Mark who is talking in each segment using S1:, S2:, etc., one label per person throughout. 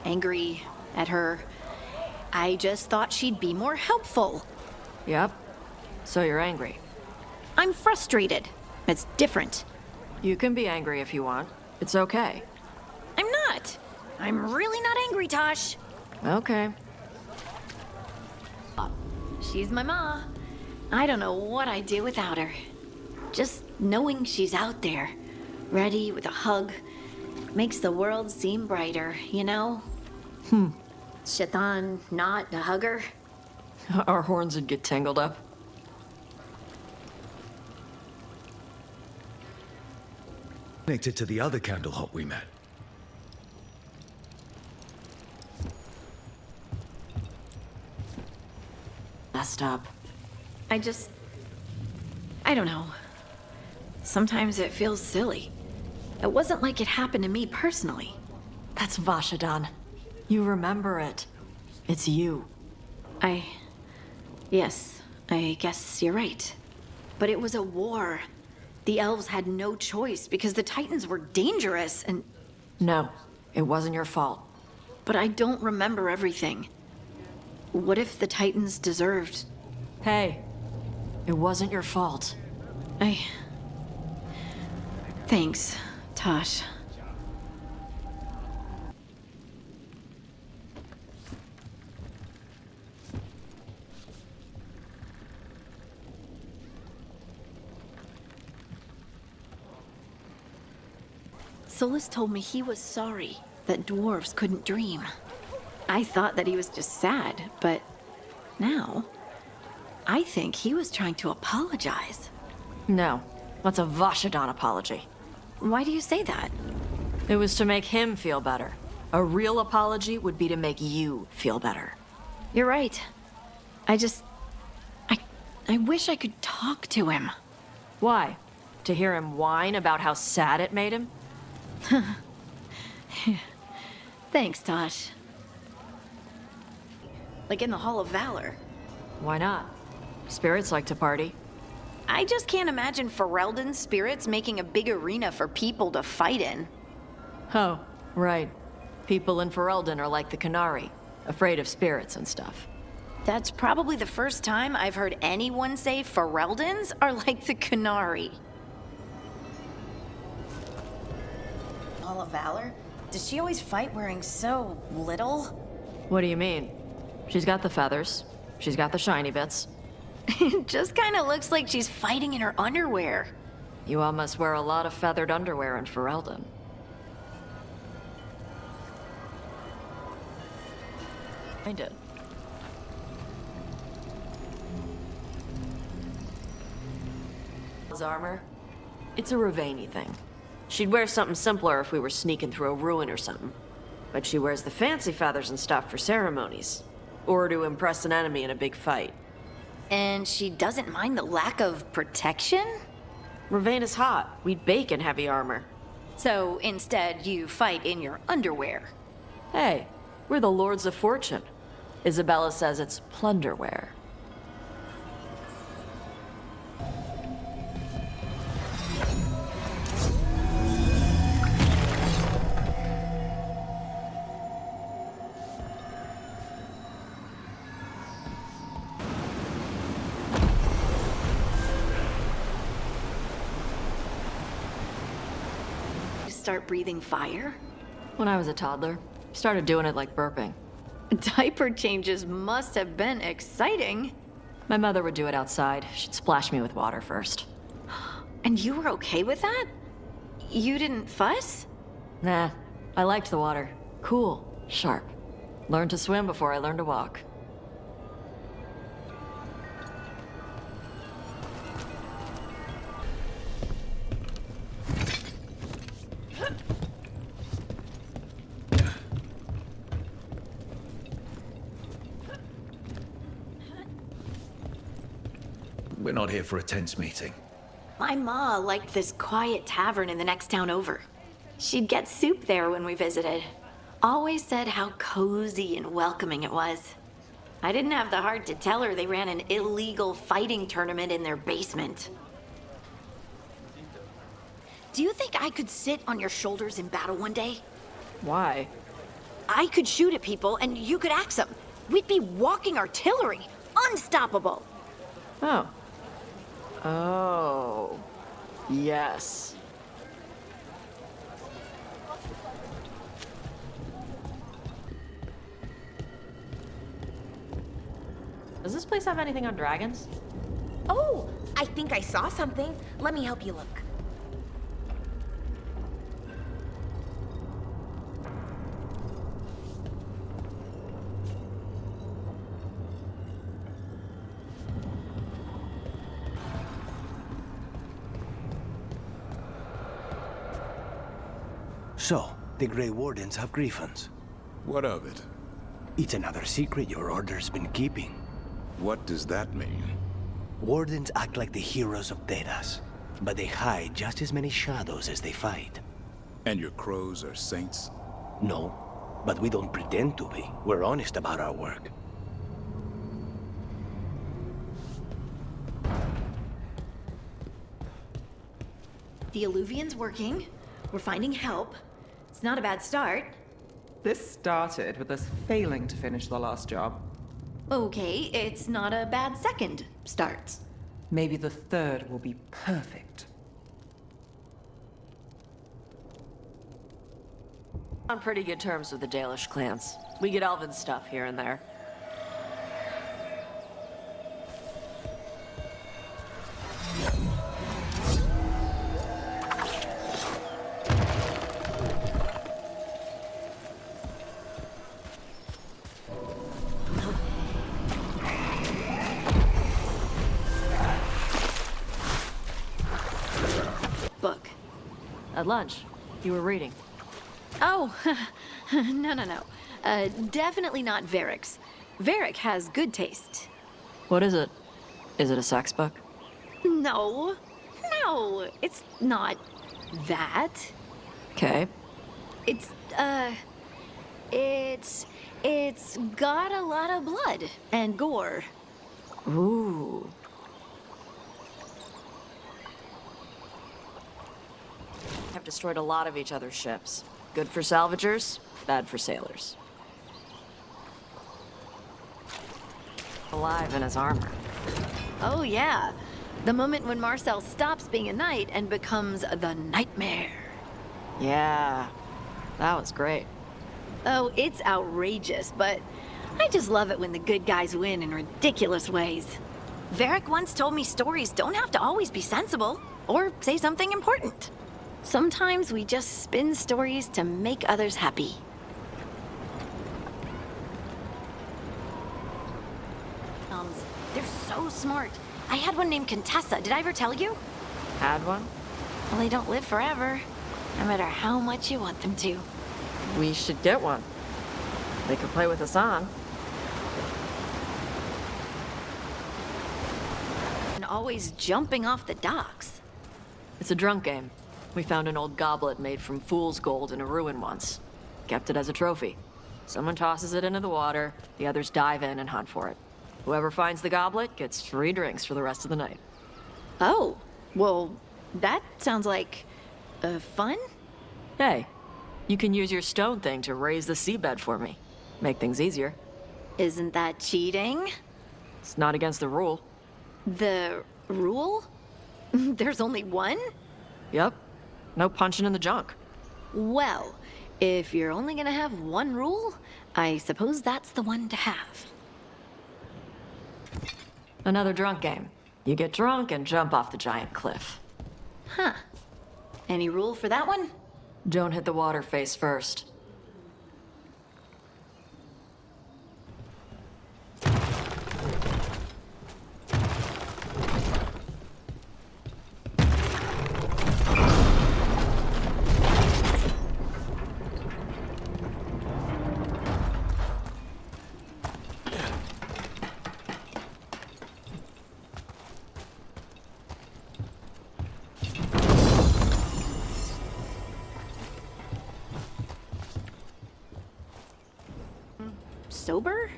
S1: angry at her. I just thought she'd be more helpful.
S2: Yep. So you're angry.
S1: I'm frustrated. It's different.
S2: You can be angry if you want. It's okay.
S1: I'm not. I'm really not angry, Tosh.
S2: Okay.
S1: She's my ma. I don't know what I'd do without her. Just knowing she's out there, ready with a hug, makes the world seem brighter, you know? Shaitan not a hugger.
S2: Our horns would get tangled up.
S3: Connected to the other candle hop we met.
S2: Messed up.
S1: I don't know. Sometimes it feels silly. It wasn't like it happened to me personally.
S2: That's Vashadan. You remember it. It's you.
S1: Yes, I guess you're right. But it was a war. The elves had no choice because the Titans were dangerous and...
S2: No, it wasn't your fault.
S1: But I don't remember everything. What if the Titans deserved...
S2: Hey, it wasn't your fault.
S1: Thanks, Tosh. Solus told me he was sorry that dwarves couldn't dream. I thought that he was just sad, but now I think he was trying to apologize.
S2: No, that's a Vashadan apology.
S1: Why do you say that?
S2: It was to make him feel better. A real apology would be to make you feel better.
S1: You're right. I wish I could talk to him.
S2: Why? To hear him whine about how sad it made him?
S1: Thanks, Tosh. Like in the Hall of Valor.
S2: Why not? Spirits like to party.
S1: I just can't imagine Ferelden's spirits making a big arena for people to fight in.
S2: Oh, right. People in Ferelden are like the Canary, afraid of spirits and stuff.
S1: That's probably the first time I've heard anyone say Fereldens are like the Canary. Hall of Valor? Does she always fight wearing so little?
S2: What do you mean? She's got the feathers. She's got the shiny bits.
S1: It just kind of looks like she's fighting in her underwear.
S2: You all must wear a lot of feathered underwear in Ferelden. I did. Armor? It's a Ravani thing. She'd wear something simpler if we were sneaking through a ruin or something. But she wears the fancy feathers and stuff for ceremonies. Or to impress an enemy in a big fight.
S1: And she doesn't mind the lack of protection?
S2: Ravana's hot. We'd bake in heavy armor.
S1: So instead, you fight in your underwear.
S2: Hey, we're the Lords of Fortune. Isabella says it's plunderwear.
S1: Start breathing fire?
S2: When I was a toddler, started doing it like burping.
S1: Diaper changes must have been exciting.
S2: My mother would do it outside. She'd splash me with water first.
S1: And you were okay with that? You didn't fuss?
S2: Nah, I liked the water. Cool, sharp. Learned to swim before I learned to walk.
S3: We're not here for a tense meeting.
S1: My ma liked this quiet tavern in the next town over. She'd get soup there when we visited. Always said how cozy and welcoming it was. I didn't have the heart to tell her they ran an illegal fighting tournament in their basement. Do you think I could sit on your shoulders in battle one day?
S2: Why?
S1: I could shoot at people and you could axe them. We'd be walking artillery. Unstoppable.
S2: Oh. Oh. Yes. Does this place have anything on dragons?
S4: Oh, I think I saw something. Let me help you look.
S5: So, the Grey Wardens have griffins.
S6: What of it?
S5: It's another secret your order's been keeping.
S6: What does that mean?
S5: Wardens act like the heroes of Thedas, but they hide just as many shadows as they fight.
S6: And your crows are saints?
S5: No, but we don't pretend to be. We're honest about our work.
S1: The Alluvian's working. We're finding help. It's not a bad start.
S7: This started with us failing to finish the last job.
S1: Okay, it's not a bad second start.
S7: Maybe the third will be perfect.
S2: On pretty good terms with the Dalish clans. We get elven stuff here and there.
S1: Book.
S2: At lunch, you were reading.
S1: Oh, no. Definitely not Varric's. Varric has good taste.
S2: What is it? Is it a sex book?
S1: No, it's not that.
S2: Okay.
S1: It's got a lot of blood and gore.
S2: Ooh. Have destroyed a lot of each other's ships. Good for salvagers, bad for sailors. Alive in his armor.
S1: Oh yeah, the moment when Marcel stops being a knight and becomes the Nightmare.
S2: Yeah, that was great.
S1: Oh, it's outrageous, but I just love it when the good guys win in ridiculous ways. Varric once told me stories don't have to always be sensible or say something important. Sometimes we just spin stories to make others happy. They're so smart. I had one named Contessa. Did I ever tell you?
S2: Had one?
S1: Well, they don't live forever, no matter how much you want them to.
S2: We should get one. They could play with us on.
S1: And always jumping off the docks.
S2: It's a drunk game. We found an old goblet made from fool's gold in a ruin once. Kept it as a trophy. Someone tosses it into the water, the others dive in and hunt for it. Whoever finds the goblet gets free drinks for the rest of the night.
S1: Oh, well, that sounds like fun?
S2: Hey, you can use your stone thing to raise the seabed for me. Make things easier.
S1: Isn't that cheating?
S2: It's not against the rule.
S1: The rule? There's only one?
S2: Yep. No punching in the junk.
S1: Well, if you're only gonna have one rule, I suppose that's the one to have.
S2: Another drunk game. You get drunk and jump off the giant cliff.
S1: Huh. Any rule for that one?
S2: Don't hit the water face first.
S1: Sober?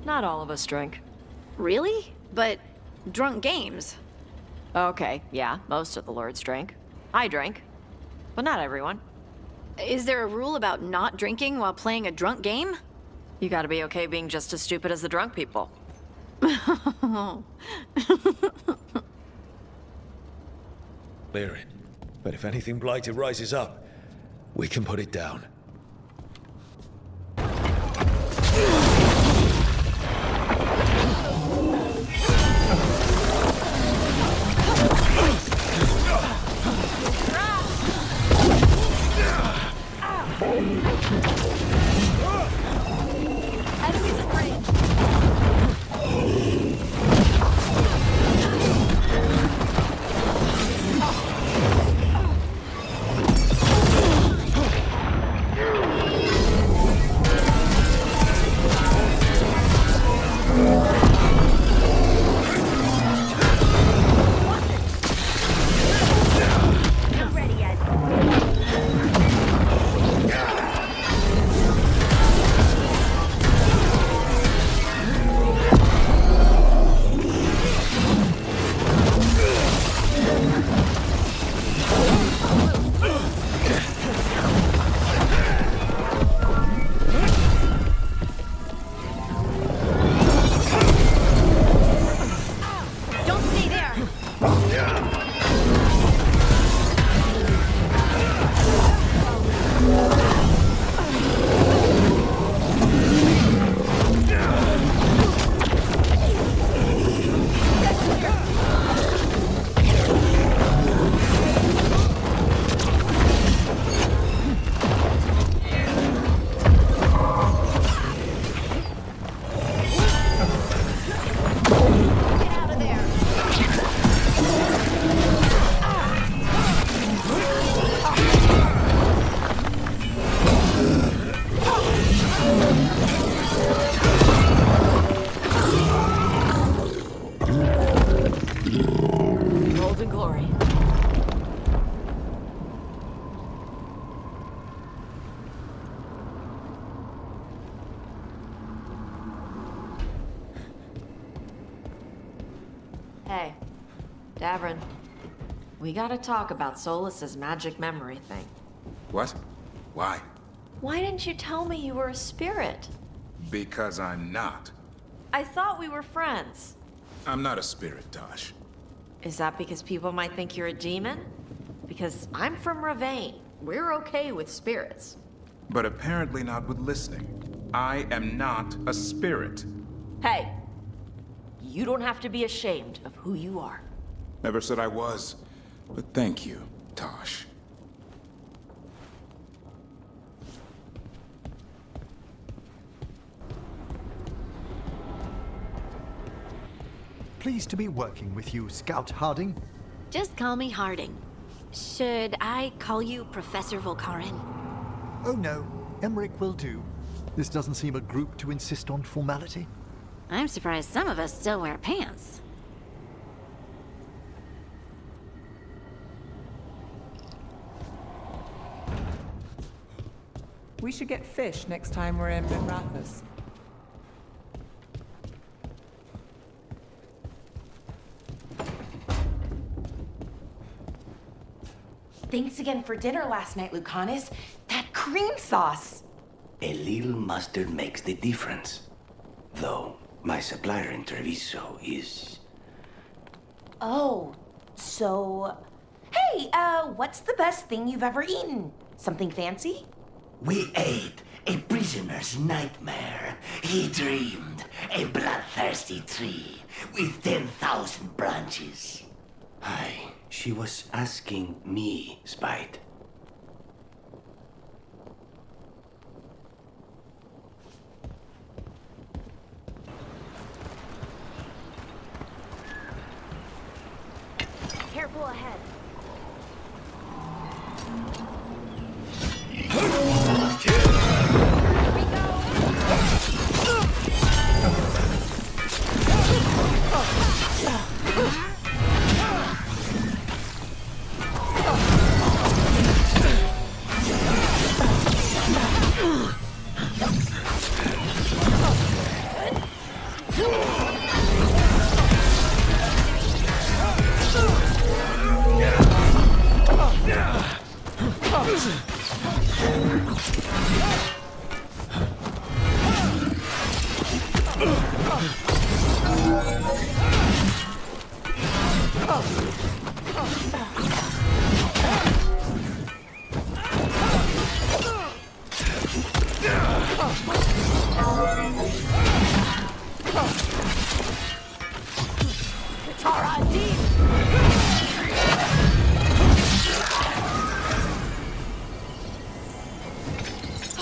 S2: Not all of us drink.
S1: Really? But drunk games.
S2: Okay, yeah, most of the lords drink. I drink. But not everyone.
S1: Is there a rule about not drinking while playing a drunk game?
S2: You gotta be okay being just as stupid as the drunk people.
S3: Clear it. But if anything blighted rises up, we can put it down.
S1: Don't stay there! Get out of there!
S2: Golden glory. Hey, Davrin. We gotta talk about Solus's magic memory thing.
S6: What? Why?
S2: Why didn't you tell me you were a spirit?
S6: Because I'm not.
S2: I thought we were friends.
S6: I'm not a spirit, Tosh.
S2: Is that because people might think you're a demon? Because I'm from Ravain. We're okay with spirits.
S6: But apparently not with listening. I am not a spirit.
S2: Hey, you don't have to be ashamed of who you are.
S6: Never said I was. But thank you, Tosh.
S8: Pleased to be working with you, Scout Harding.
S1: Just call me Harding. Should I call you Professor Volkarin?
S8: Oh no, Emmerich will do. This doesn't seem a group to insist on formality.
S1: I'm surprised some of us still wear pants.
S7: We should get fish next time we're in Minrathous.
S4: Thanks again for dinner last night, Lucanus. That cream sauce!
S5: A little mustard makes the difference. Though, my supplier in Treviso is...
S4: Oh, so... Hey, what's the best thing you've ever eaten? Something fancy?
S5: We ate a prisoner's nightmare. He dreamed a bloodthirsty tree with 10,000 branches. Aye, she was asking me, Spite.
S1: Careful ahead.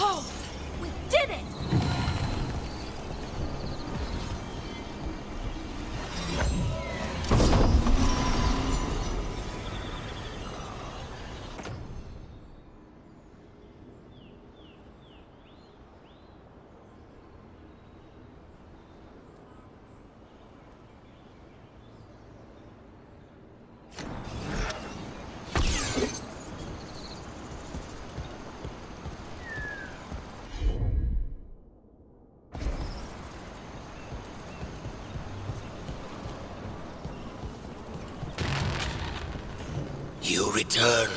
S1: Oh, we did it!
S5: You return.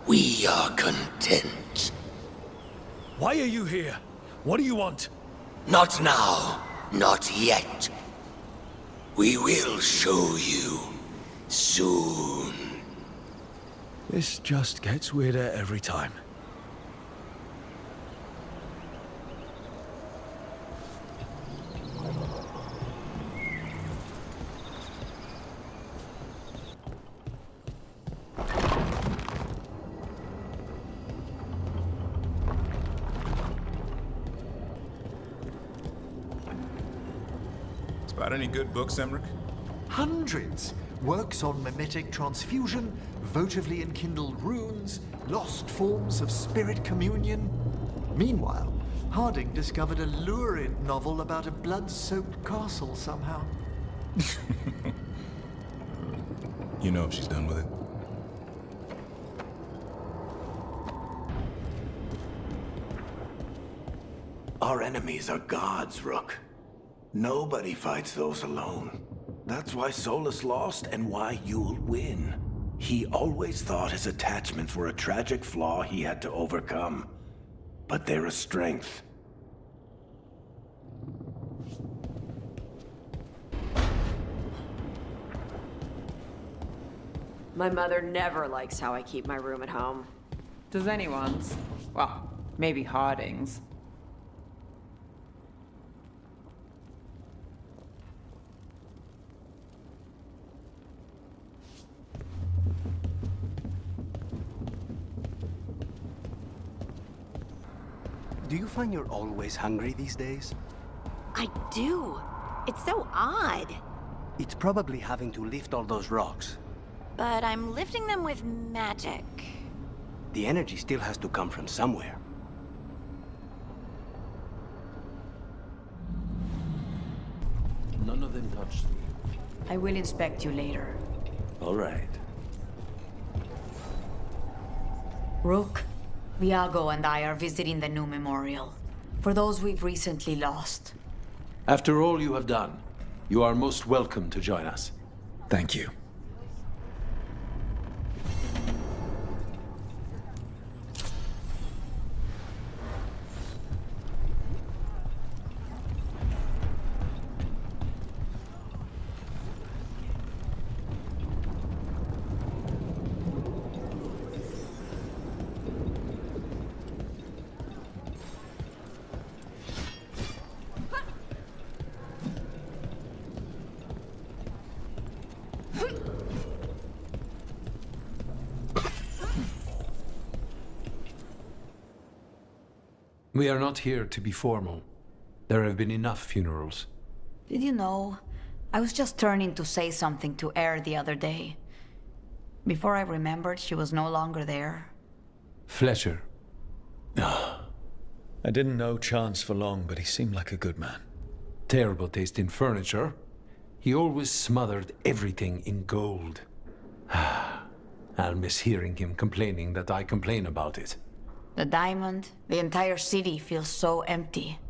S5: We are content.
S3: Why are you here? What do you want?
S5: Not now. Not yet. We will show you. Soon.
S3: This just gets weirder every time.
S6: Spot any good books, Emmerich?
S8: Hundreds! Works on mimetic transfusion, votively enkindled runes, lost forms of spirit communion. Meanwhile, Harding discovered a lurid novel about a blood-soaked castle somehow.
S6: You know if she's done with it.
S5: Our enemies are gods, Rook. Nobody fights those alone. That's why Solus lost and why you'll win. He always thought his attachments were a tragic flaw he had to overcome. But they're a strength.
S2: My mother never likes how I keep my room at home.
S7: Does anyone's? Well, maybe Harding's.
S5: Do you find you're always hungry these days?
S1: I do. It's so odd.
S5: It's probably having to lift all those rocks.
S1: But I'm lifting them with magic.
S5: The energy still has to come from somewhere.
S9: None of them touched me.
S10: I will inspect you later.
S5: All right.
S10: Rook, Viago and I are visiting the new memorial. For those we've recently lost.
S9: After all you have done, you are most welcome to join us.
S3: Thank you.
S9: We are not here to be formal. There have been enough funerals.
S10: Did you know? I was just turning to say something to Air the other day. Before I remembered, she was no longer there.
S9: Fletcher.
S3: I didn't know Chance for long, but he seemed like a good man.
S9: Terrible taste in furniture. He always smothered everything in gold. I'll miss hearing him complaining that I complain about it.
S10: The diamond, the entire city feels so empty.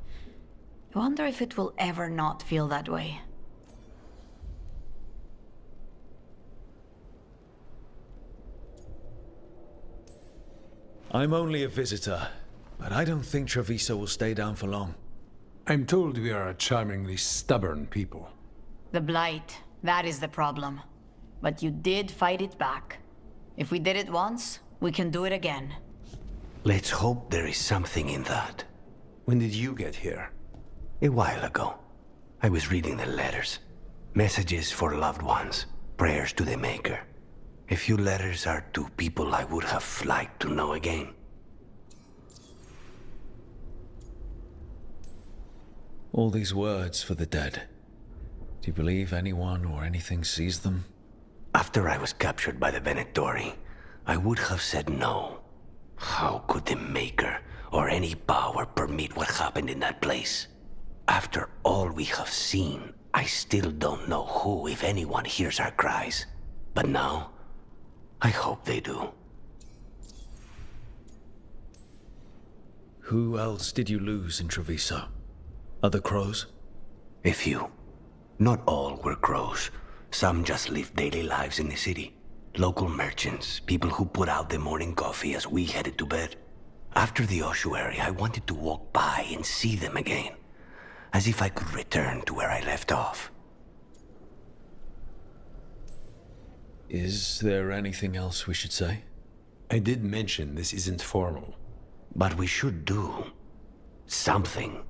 S10: I wonder if it will ever not feel that way.
S3: I'm only a visitor, but I don't think Treviso will stay down for long.
S9: I'm told we are a charmingly stubborn people.
S10: The Blight, that is the problem. But you did fight it back. If we did it once, we can do it again.
S5: Let's hope there is something in that.
S9: When did you get here?
S11: A while ago. I was reading the letters. Messages for loved ones. Prayers to the Maker. A few letters are to people I would have liked to know again.
S3: All these words for the dead. Do you believe anyone or anything sees them?
S11: After I was captured by the Venatori, I would have said no. How could the Maker or any power permit what happened in that place? After all we have seen, I still don't know who, if anyone, hears our cries. But now, I hope they do.
S3: Who else did you lose in Treviso? Other crows?
S11: A few. Not all were crows. Some just lived daily lives in the city. Local merchants, people who put out the morning coffee as we headed to bed. After the ossuary, I wanted to walk by and see them again. As if I could return to where I left off.
S3: Is there anything else we should say?
S9: I did mention this isn't formal.
S11: But we should do something.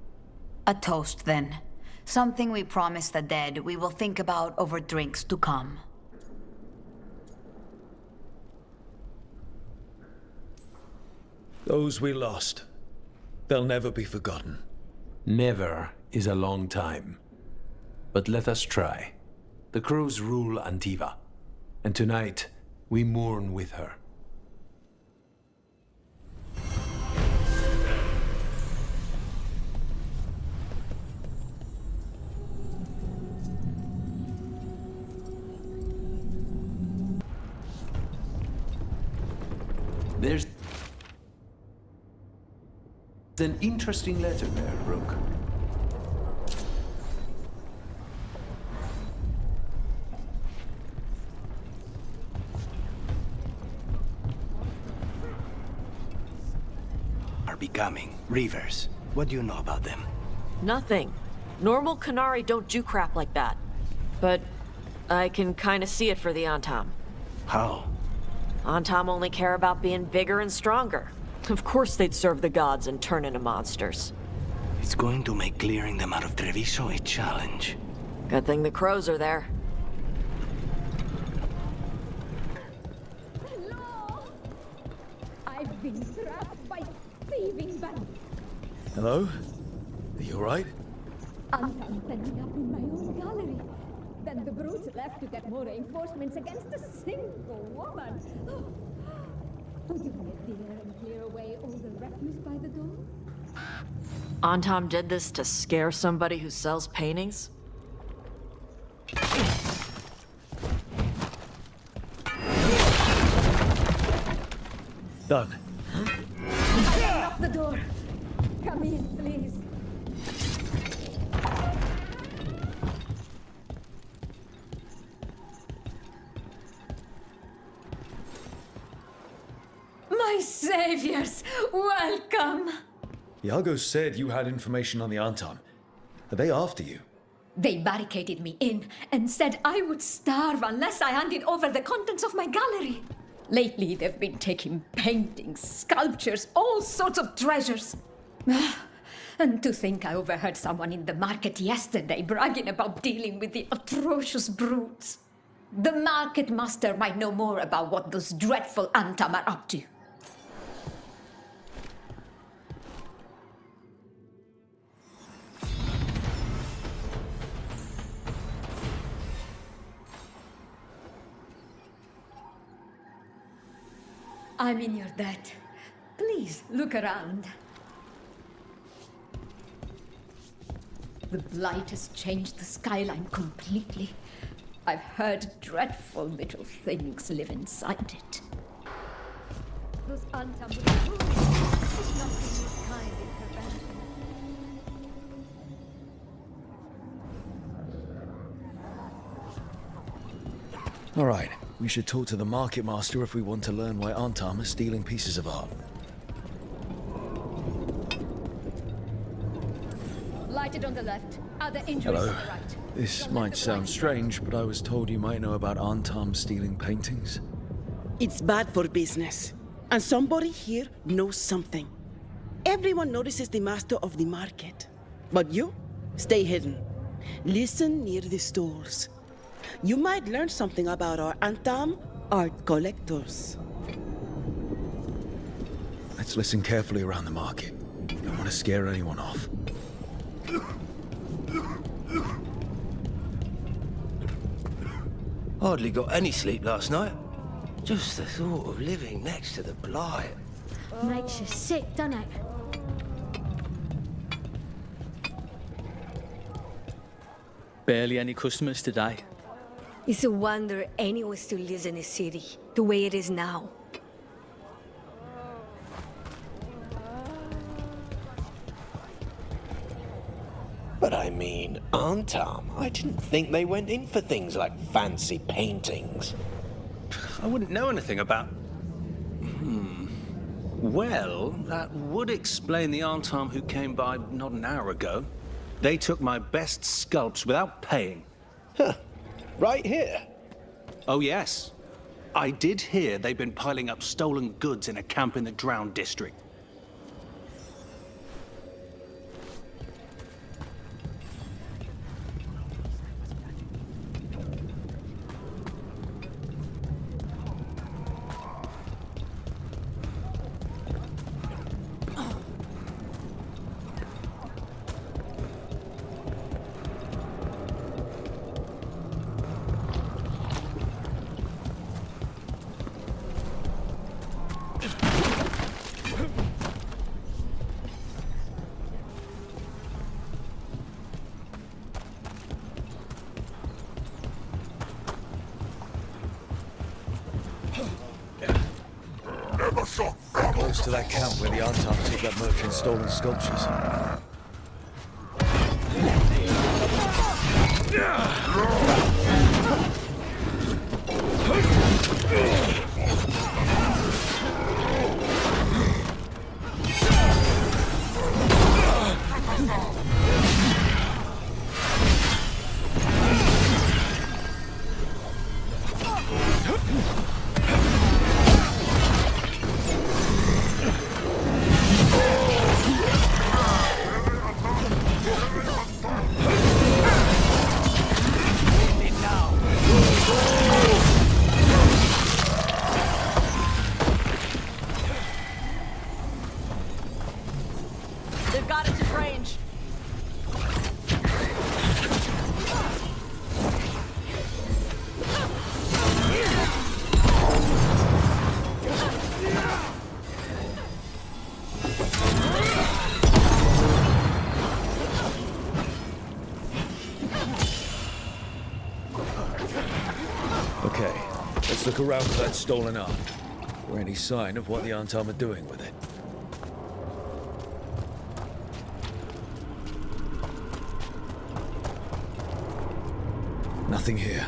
S10: A toast, then. Something we promise the dead we will think about over drinks to come.
S3: Those we lost. They'll never be forgotten.
S9: Never is a long time. But let us try. The crows rule Antiva, and tonight we mourn with her. There's an interesting letter there, Rook.
S11: Are becoming reavers. What do you know about them?
S2: Nothing. Normal Qunari don't do crap like that. But I can kinda see it for the Antam.
S11: How?
S2: Antam only care about being bigger and stronger. Of course they'd serve the gods and turn into monsters.
S11: It's going to make clearing them out of Treviso a challenge.
S2: Good thing the crows are there.
S12: Hello! I've been trapped by thieving bands.
S3: Hello? Are you alright?
S12: I'm ending up in my own gallery. Then the brutes left to get more reinforcements against a single woman. Would you get there and clear away all the refuse by the door?
S2: Antam did this to scare somebody who sells paintings?
S3: Done.
S12: Lock the door. Come in, please. My saviors, welcome!
S3: Iago said you had information on the Antam. Are they after you?
S12: They barricaded me in and said I would starve unless I handed over the contents of my gallery. Lately, they've been taking paintings, sculptures, all sorts of treasures. And to think I overheard someone in the market yesterday bragging about dealing with the atrocious brutes. The market master might know more about what those dreadful Antam are up to. I'm in your debt. Please, look around. The blight has changed the skyline completely. I've heard dreadful little things live inside it. Those Antam would prove there's nothing this kind intervention.
S3: Alright, we should talk to the market master if we want to learn why Antam are stealing pieces of art.
S12: Lighted on the left, other injuries
S3: Hello.
S12: on the right.
S3: This might sound strange, but I was told you might know about Antam stealing paintings.
S13: It's bad for business. And somebody here knows something. everyone notices the master of the market. But you, stay hidden. Listen near the stores. You might learn something about our Antam art collectors.
S3: Let's listen carefully around the market. Don't want to scare anyone off.
S11: Hardly got any sleep last night. Just the thought of living next to the Blight.
S14: Makes you sick, doesn't it?
S15: Barely any customers today.
S16: It's a wonder anyone still lives in the city, the way it is now.
S11: But I mean, Antam, I didn't think they went in for things like fancy paintings.
S15: I wouldn't know anything about... Well, that would explain the Antam who came by not an hour ago. They took my best sculpts without paying.
S11: Huh. Right here?
S15: Oh, yes. I did hear they've been piling up stolen goods in a camp in the Drowned district.
S3: Close to that camp where the Antam took that merchant's stolen sculptures.
S2: They've got us in range.
S3: Okay, let's look around for that stolen art, or any sign of what the Antam are doing with it. Nothing here.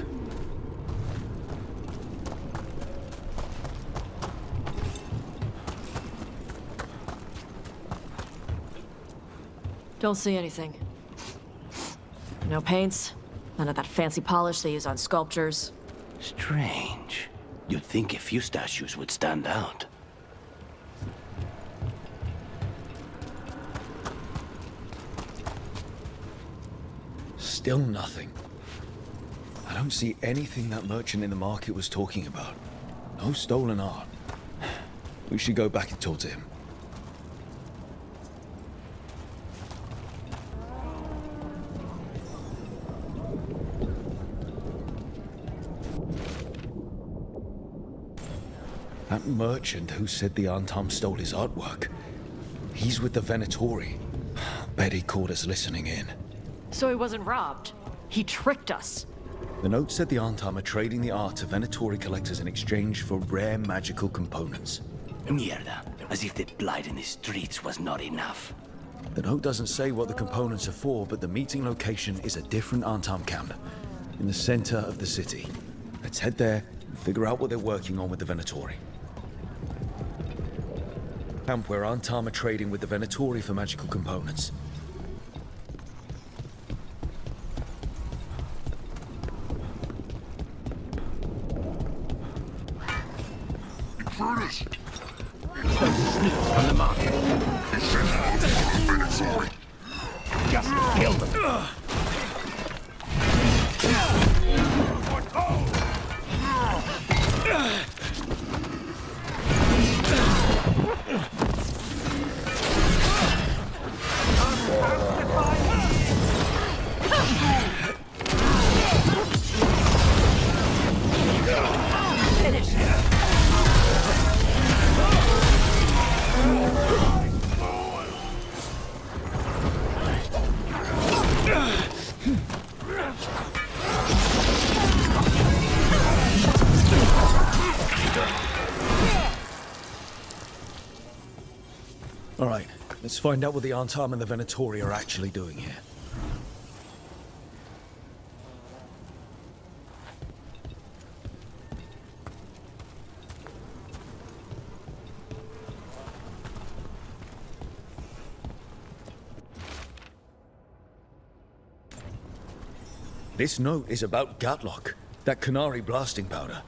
S2: Don't see anything. No paints, none of that fancy polish they use on sculptures.
S11: Strange. You'd think a few statues would stand out.
S3: Still nothing. I don't see anything that merchant in the market was talking about. No stolen art. We should go back and talk to him. That merchant who said the Antam stole his artwork. He's with the Venatori. Bet he caught us listening in.
S2: So he wasn't robbed. He tricked us.
S3: The note said the Antam are trading the art to Venatori collectors in exchange for rare magical components.
S11: Mierda. As if the blight in the streets was not enough.
S3: The note doesn't say what the components are for, but the meeting location is a different Antam camp, in the center of the city. Let's head there and figure out what they're working on with the Venatori. Camp where Antam are trading with the Venatori for magical components.
S11: From the market.
S5: Just kill them.
S3: All right, let's find out what the Antam and the Venatori are actually doing here. This note is about Gatlock, that Canary blasting powder.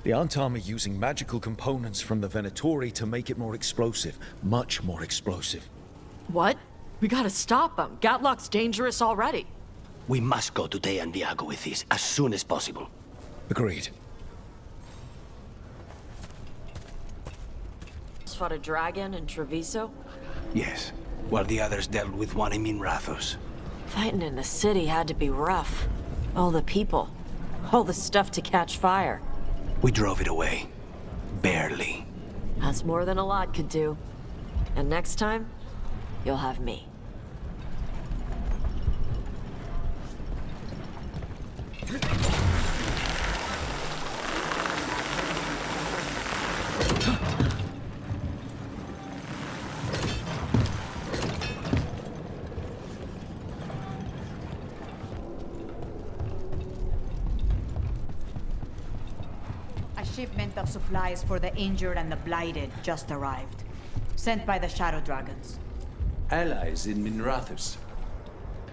S3: The Antam are using magical components from the Venatori to make it more explosive, much more explosive.
S2: What? We gotta stop them. Gatlock's dangerous already.
S11: We must go to Dejan Viago with this as soon as possible.
S3: Agreed.
S2: Fought a dragon in Treviso?
S11: Yes, while the others dealt with one in Minrathos.
S2: Fighting in the city had to be rough. All the people. All the stuff to catch fire.
S11: We drove it away. Barely.
S2: That's more than a lot could do. And next time, you'll have me.
S10: A shipment of supplies for the injured and the blighted just arrived. Sent by the Shadow Dragons.
S9: Allies in Minrathos.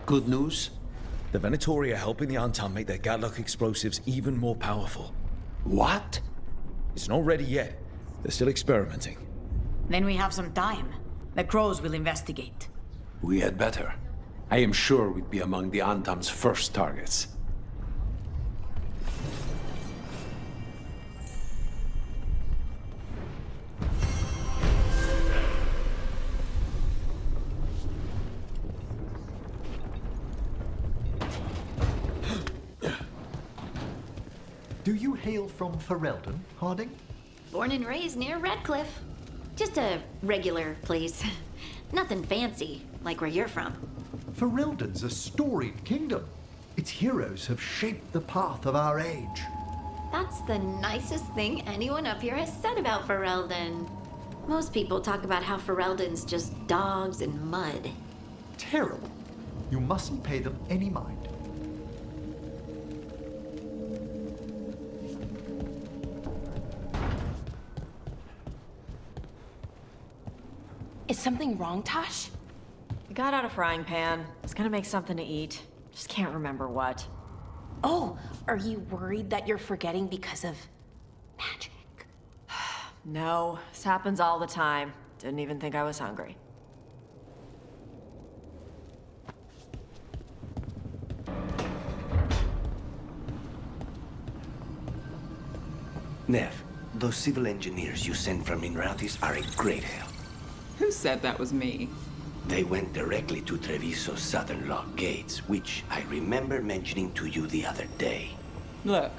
S9: Good news?
S3: The Venatori are helping the Antam make their Gatlock explosives even more powerful.
S11: What?
S3: It's not ready yet. They're still experimenting.
S10: Then we have some time. The Crows will investigate.
S9: We had better. I am sure we'd be among the Antam's first targets.
S8: Do you hail from Ferelden, Harding?
S1: Born and raised near Redcliffe. Just a regular place. Nothing fancy, like where you're from.
S8: Ferelden's a storied kingdom. Its heroes have shaped the path of our age.
S1: That's the nicest thing anyone up here has said about Ferelden. Most people talk about how Ferelden's just dogs and mud.
S8: Terrible. You mustn't pay them any mind.
S4: Is something wrong, Tosh?
S2: I got out a frying pan. I was gonna make something to eat. Just can't remember what.
S4: Oh, are you worried that you're forgetting because of magic?
S2: No, this happens all the time. Didn't even think I was hungry.
S11: Nev, those civil engineers you sent from Minrathis are a great help.
S7: Who said that was me?
S11: They went directly to Treviso's southern lock gates, which I remember mentioning to you the other day.
S7: Look,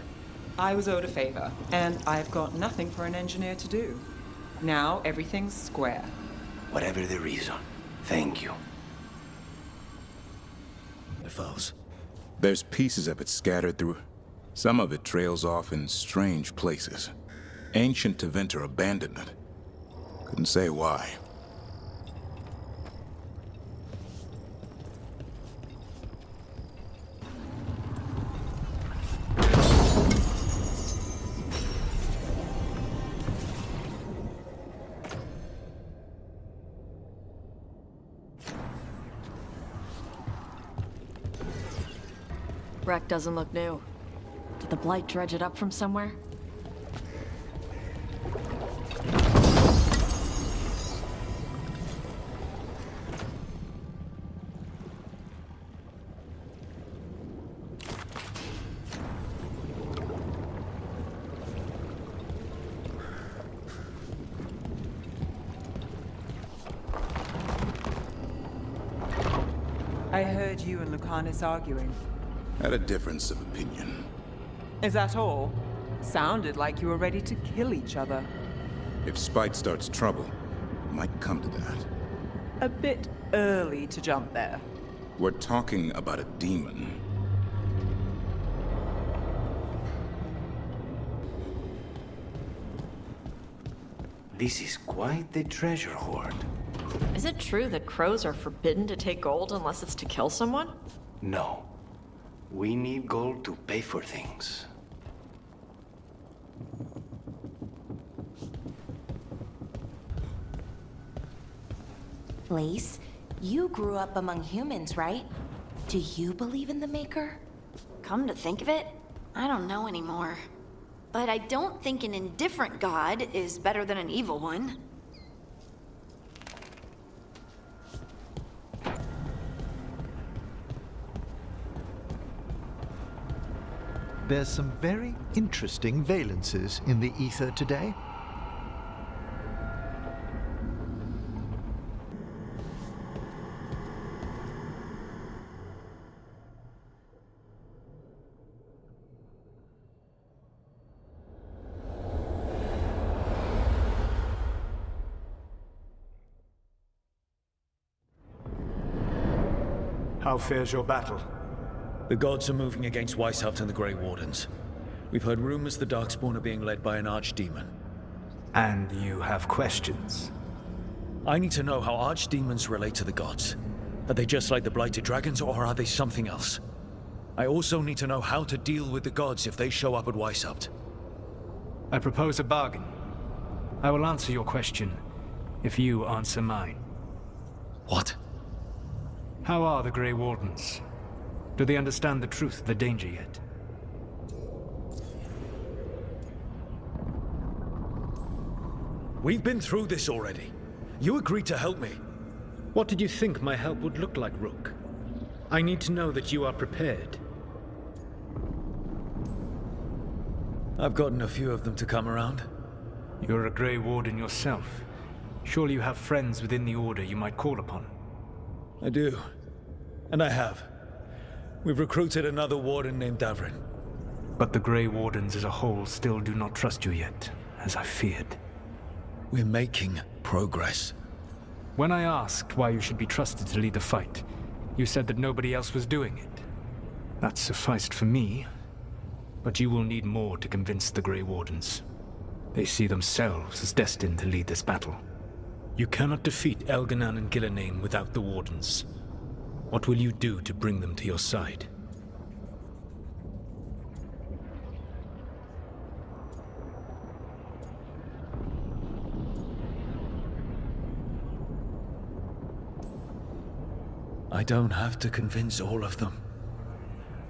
S7: I was owed a favor, and I've got nothing for an engineer to do. Now everything's square.
S11: Whatever the reason, thank you.
S3: The foes.
S6: There's pieces of it scattered through. Some of it trails off in strange places. Ancient Tevinter abandoned it. Couldn't say why.
S2: Wreck doesn't look new. Did the Blight dredge it up from somewhere?
S7: I heard you and Lucanus arguing.
S6: Had a difference of opinion.
S7: Is that all? Sounded like you were ready to kill each other.
S6: If spite starts trouble, it might come to that.
S7: A bit early to jump there.
S6: We're talking about a demon.
S11: This is quite the treasure hoard.
S2: Is it true that crows are forbidden to take gold unless it's to kill someone?
S11: No. We need gold to pay for things.
S4: Lace, you grew up among humans, right? Do you believe in the Maker?
S1: Come to think of it, I don't know anymore. But I don't think an indifferent god is better than an evil one.
S8: There's some very interesting valences in the ether today.
S17: How fares your battle?
S3: The gods are moving against Weishaupt and the Grey Wardens. We've heard rumors the Darkspawn are being led by an archdemon.
S17: And you have questions?
S3: I need to know how archdemons relate to the gods. Are they just like the Blighted Dragons, or are they something else? I also need to know how to deal with the gods if they show up at Weishaupt.
S17: I propose a bargain. I will answer your question if you answer mine.
S3: What?
S17: How are the Grey Wardens? Do they understand the truth of the danger yet?
S3: We've been through this already. You agreed to help me.
S17: What did you think my help would look like, Rook? I need to know that you are prepared.
S3: I've gotten a few of them to come around.
S17: You're a Grey Warden yourself. Surely you have friends within the Order you might call upon.
S3: I do. And I have. We've recruited another warden named Davrin.
S17: But the Grey Wardens as a whole still do not trust you yet, as I feared.
S3: We're making progress.
S17: When I asked why you should be trusted to lead the fight, you said that nobody else was doing it. That sufficed for me, but you will need more to convince the Grey Wardens. They see themselves as destined to lead this battle. You cannot defeat Elganan and Gillenane without the Wardens. What will you do to bring them to your side?
S3: I don't have to convince all of them.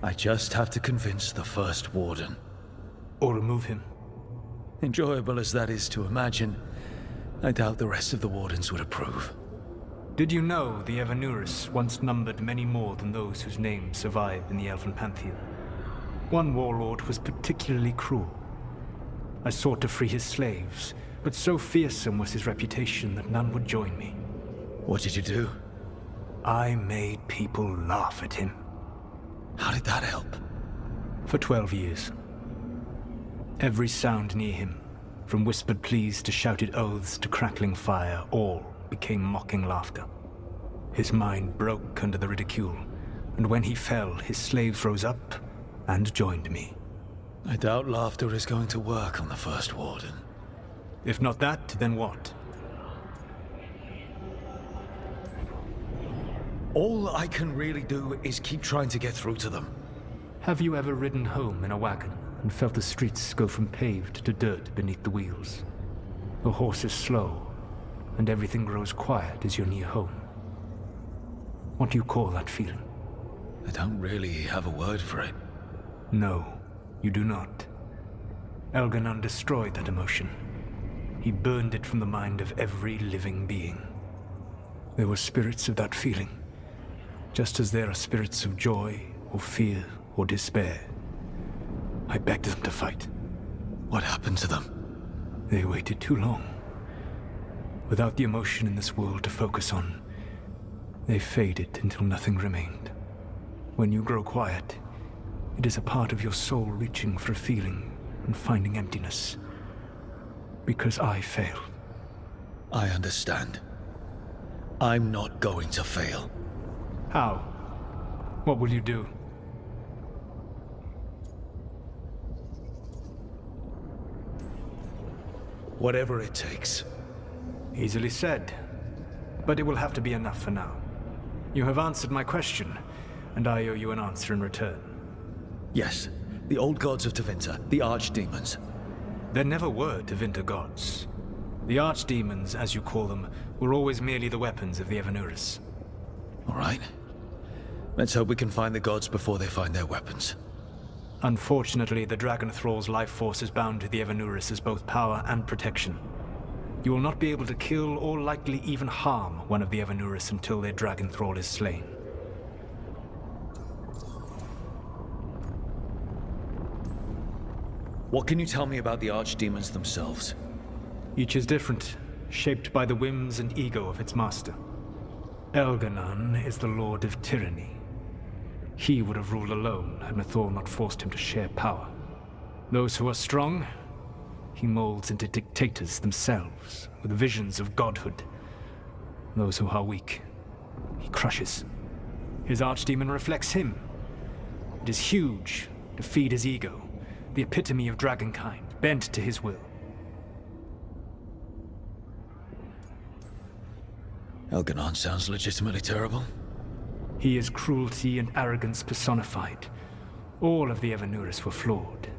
S3: I just have to convince the first warden.
S17: Or remove him.
S3: Enjoyable as that is to imagine, I doubt the rest of the wardens would approve.
S17: Did you know the Evanuris once numbered many more than those whose names survive in the Elven Pantheon? One warlord was particularly cruel. I sought to free his slaves, but so fearsome was his reputation that none would join me.
S3: What did you do?
S17: I made people laugh at him.
S3: How did that help?
S17: For 12 years. Every sound near him, from whispered pleas to shouted oaths to crackling fire, all became mocking laughter. His mind broke under the ridicule, and when he fell, his slaves rose up and joined me.
S3: I doubt laughter is going to work on the first warden.
S17: If not that, then what?
S3: All I can really do is keep trying to get through to them.
S17: Have you ever ridden home in a wagon and felt the streets go from paved to dirt beneath the wheels? The horse is slow, and everything grows quiet as you're near home. What do you call that feeling?
S3: I don't really have a word for it.
S17: No, you do not. Elganan destroyed that emotion. He burned it from the mind of every living being. There were spirits of that feeling, just as there are spirits of joy, or fear, or despair. I begged them to fight.
S3: What happened to them?
S17: They waited too long. Without the emotion in this world to focus on, They faded until nothing remained. When you grow quiet, it is a part of your soul reaching for a feeling and finding emptiness. Because I failed.
S3: I understand. I'm not going to fail.
S17: How? What will you do?
S3: Whatever it takes.
S17: Easily said. But it will have to be enough for now. You have answered my question, and I owe you an answer in return.
S3: Yes, the old gods of Tevinter, the archdemons.
S17: There never were Tevinter gods. The archdemons, as you call them, were always merely the weapons of the Evanuris.
S3: All right. Let's hope we can find the gods before they find their weapons.
S17: Unfortunately, the Dragon Thrall's life force is bound to the Evanuris as both power and protection. You will not be able to kill or likely even harm one of the Evanuris until their Dragon Thrall is slain.
S3: What can you tell me about the archdemons themselves?
S17: Each is different, shaped by the whims and ego of its master. Elganon is the Lord of Tyranny. He would have ruled alone had Mythor not forced him to share power. Those who are strong, he molds into dictators themselves, with visions of godhood. Those who are weak, he crushes. His archdemon reflects him. It is huge, to feed his ego, the epitome of dragonkind, bent to his will.
S3: Elganon sounds legitimately terrible.
S17: He is cruelty and arrogance personified. All of the Evanuris were flawed,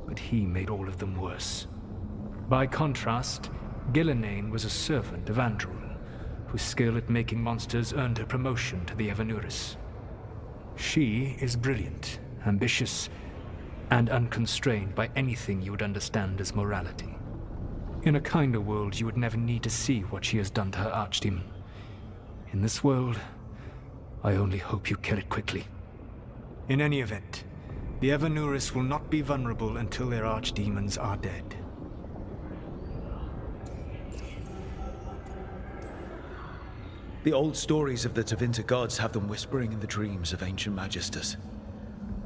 S17: but he made all of them worse. By contrast, Gillenane was a servant of Andrul, whose skill at making monsters earned her promotion to the Evanuris. She is brilliant, ambitious, and unconstrained by anything you would understand as morality. In a kinder world, you would never need to see what she has done to her archdemon. In this world, I only hope you kill it quickly. In any event, the Evanuris will not be vulnerable until their archdemons are dead.
S3: The old stories of the Tevinter gods have them whispering in the dreams of ancient magisters.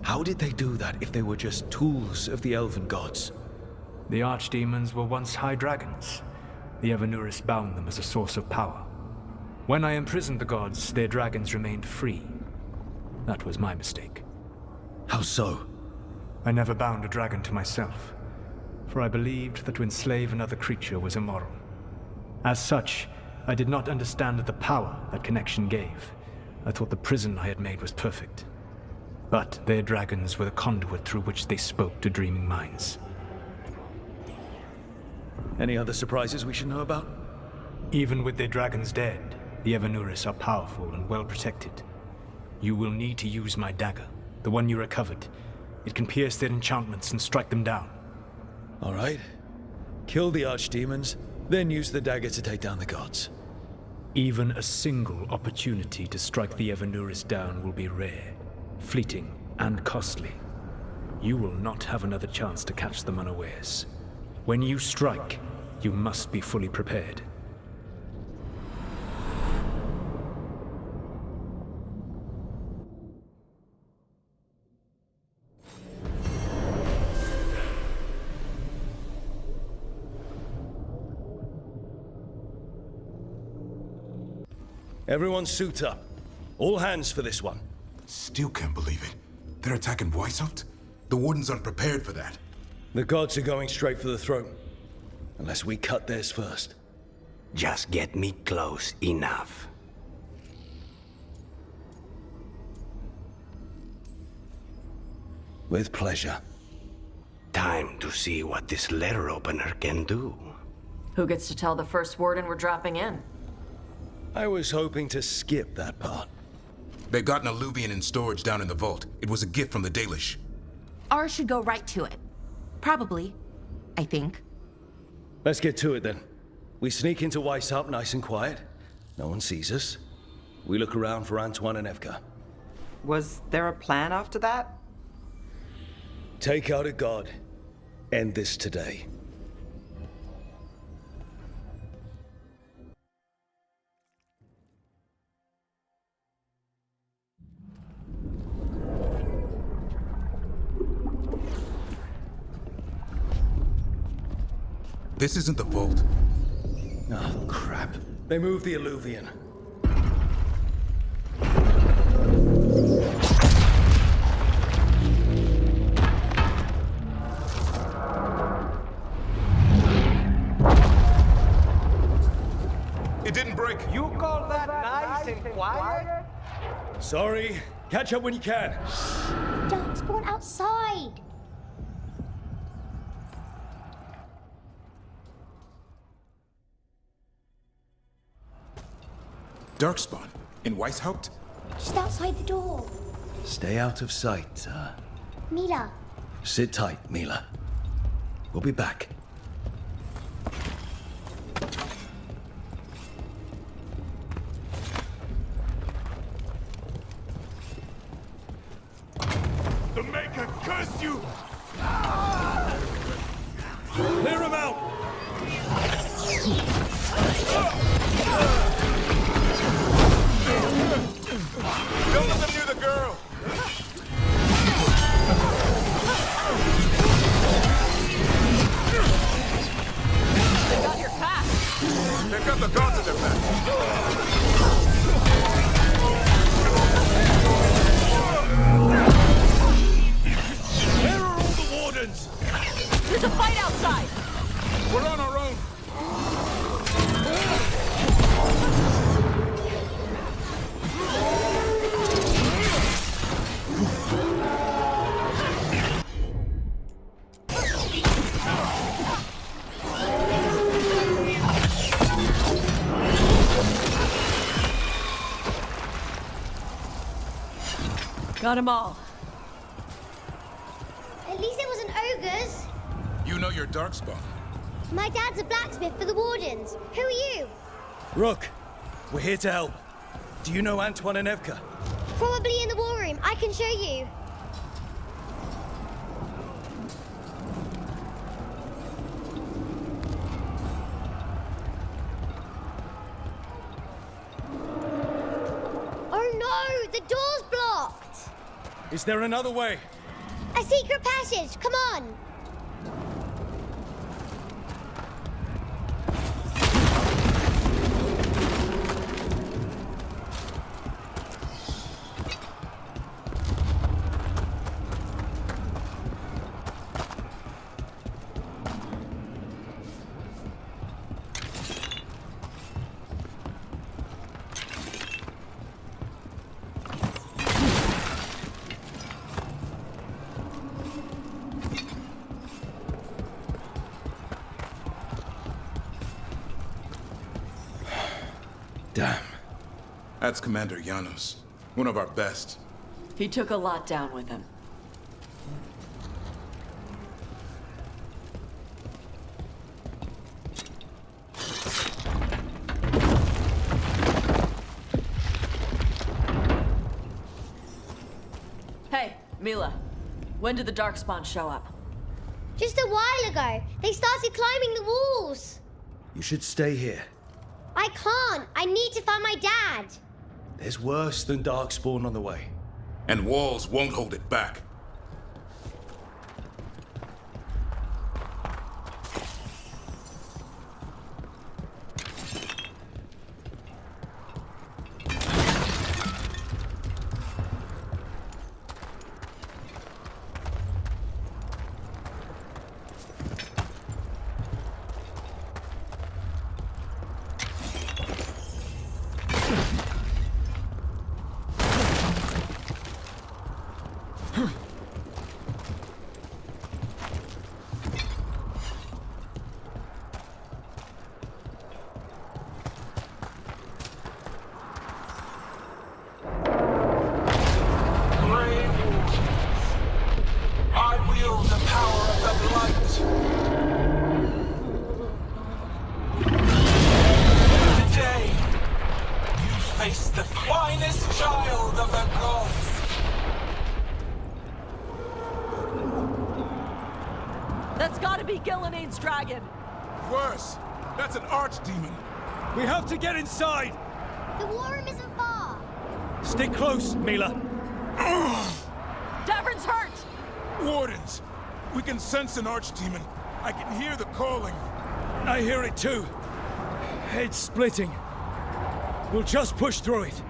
S3: How did they do that if they were just tools of the elven gods?
S17: The archdemons were once high dragons. The Evanuris bound them as a source of power. When I imprisoned the gods, their dragons remained free. That was my mistake.
S3: How so?
S17: I never bound a dragon to myself, for I believed that to enslave another creature was immoral. As such, I did not understand the power that connection gave. I thought the prison I had made was perfect. But their dragons were the conduit through which they spoke to dreaming minds.
S3: Any other surprises we should know about?
S17: Even with their dragons dead, the Evanuris are powerful and well protected. You will need to use my dagger, the one you recovered. It can pierce their enchantments and strike them down.
S3: All right. Kill the archdemons, then use the dagger to take down the gods.
S17: Even a single opportunity to strike the Evanuris down will be rare, fleeting, and costly. You will not have another chance to catch them unawares. When you strike, you must be fully prepared.
S5: Everyone suit up. All hands for this one.
S6: Still can't believe it. They're attacking Weishaupt? The Wardens aren't prepared for that.
S5: The gods are going straight for the throne. Unless we cut theirs first.
S11: Just get me close enough.
S5: With pleasure.
S11: Time to see what this letter opener can do.
S2: Who gets to tell the first warden we're dropping in?
S5: I was hoping to skip that part.
S6: They've got an alluvian in storage down in the vault. It was a gift from the Dalish.
S4: Ours should go right to it. Probably. I think.
S5: Let's get to it then. We sneak into Weishaupt nice and quiet. No one sees us. We look around for Antoine and Evka.
S7: Was there a plan after that?
S5: Take out a god. End this today.
S6: This isn't the vault.
S3: Oh, crap. They moved the Illuvian.
S6: It didn't break.
S18: You call that nice and quiet?
S3: Sorry. Catch up when you can.
S14: Darkspawn outside.
S6: Darkspawn? In Weishaupt?
S14: Just outside the door.
S3: Stay out of sight.
S14: Mila.
S3: Sit tight, Mila. We'll be back.
S6: The Maker curse you!
S3: Clear him out!
S6: Don't let them near the girl!
S2: They got your pack!
S6: They've got the gods in their back!
S3: Where are all the wardens?
S2: There's a fight outside!
S6: We're on our own!
S2: Got them all.
S14: At least it wasn't ogres.
S6: You know your Darkspawn.
S14: My dad's a blacksmith for the Wardens. Who are you?
S3: Rook, we're here to help. Do you know Antoine and Evka?
S14: Probably in the war room. I can show you. Oh no! The door's blocked!
S3: Is there another way?
S14: A secret passage! Come on!
S3: Damn.
S6: That's Commander Janos. One of our best.
S2: He took a lot down with him. Hey, Mila. When did the Darkspawn show up?
S14: Just a while ago. They started climbing the walls.
S3: You should stay here.
S14: I can't. I need to find my dad.
S3: There's worse than Darkspawn on the way.
S6: And walls won't hold it back.
S2: Dragon.
S6: Worse. That's an archdemon.
S3: We have to get inside.
S14: The war room isn't far.
S3: Stick close, Mila.
S2: Davern's hurt.
S6: Wardens. We can sense an archdemon. I can hear the calling.
S3: I hear it too. It's splitting. We'll just push through it.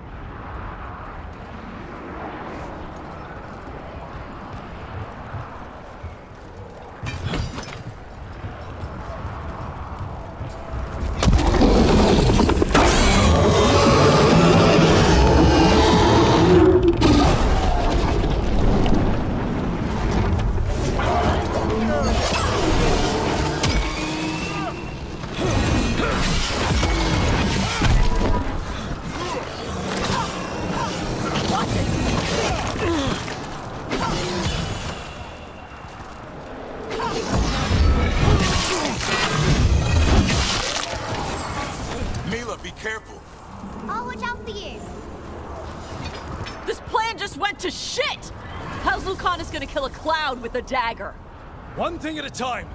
S6: Be careful.
S14: I'll watch out for you.
S2: This plan just went to shit! How's Lucanus gonna kill a cloud with a dagger?
S3: One thing at a time.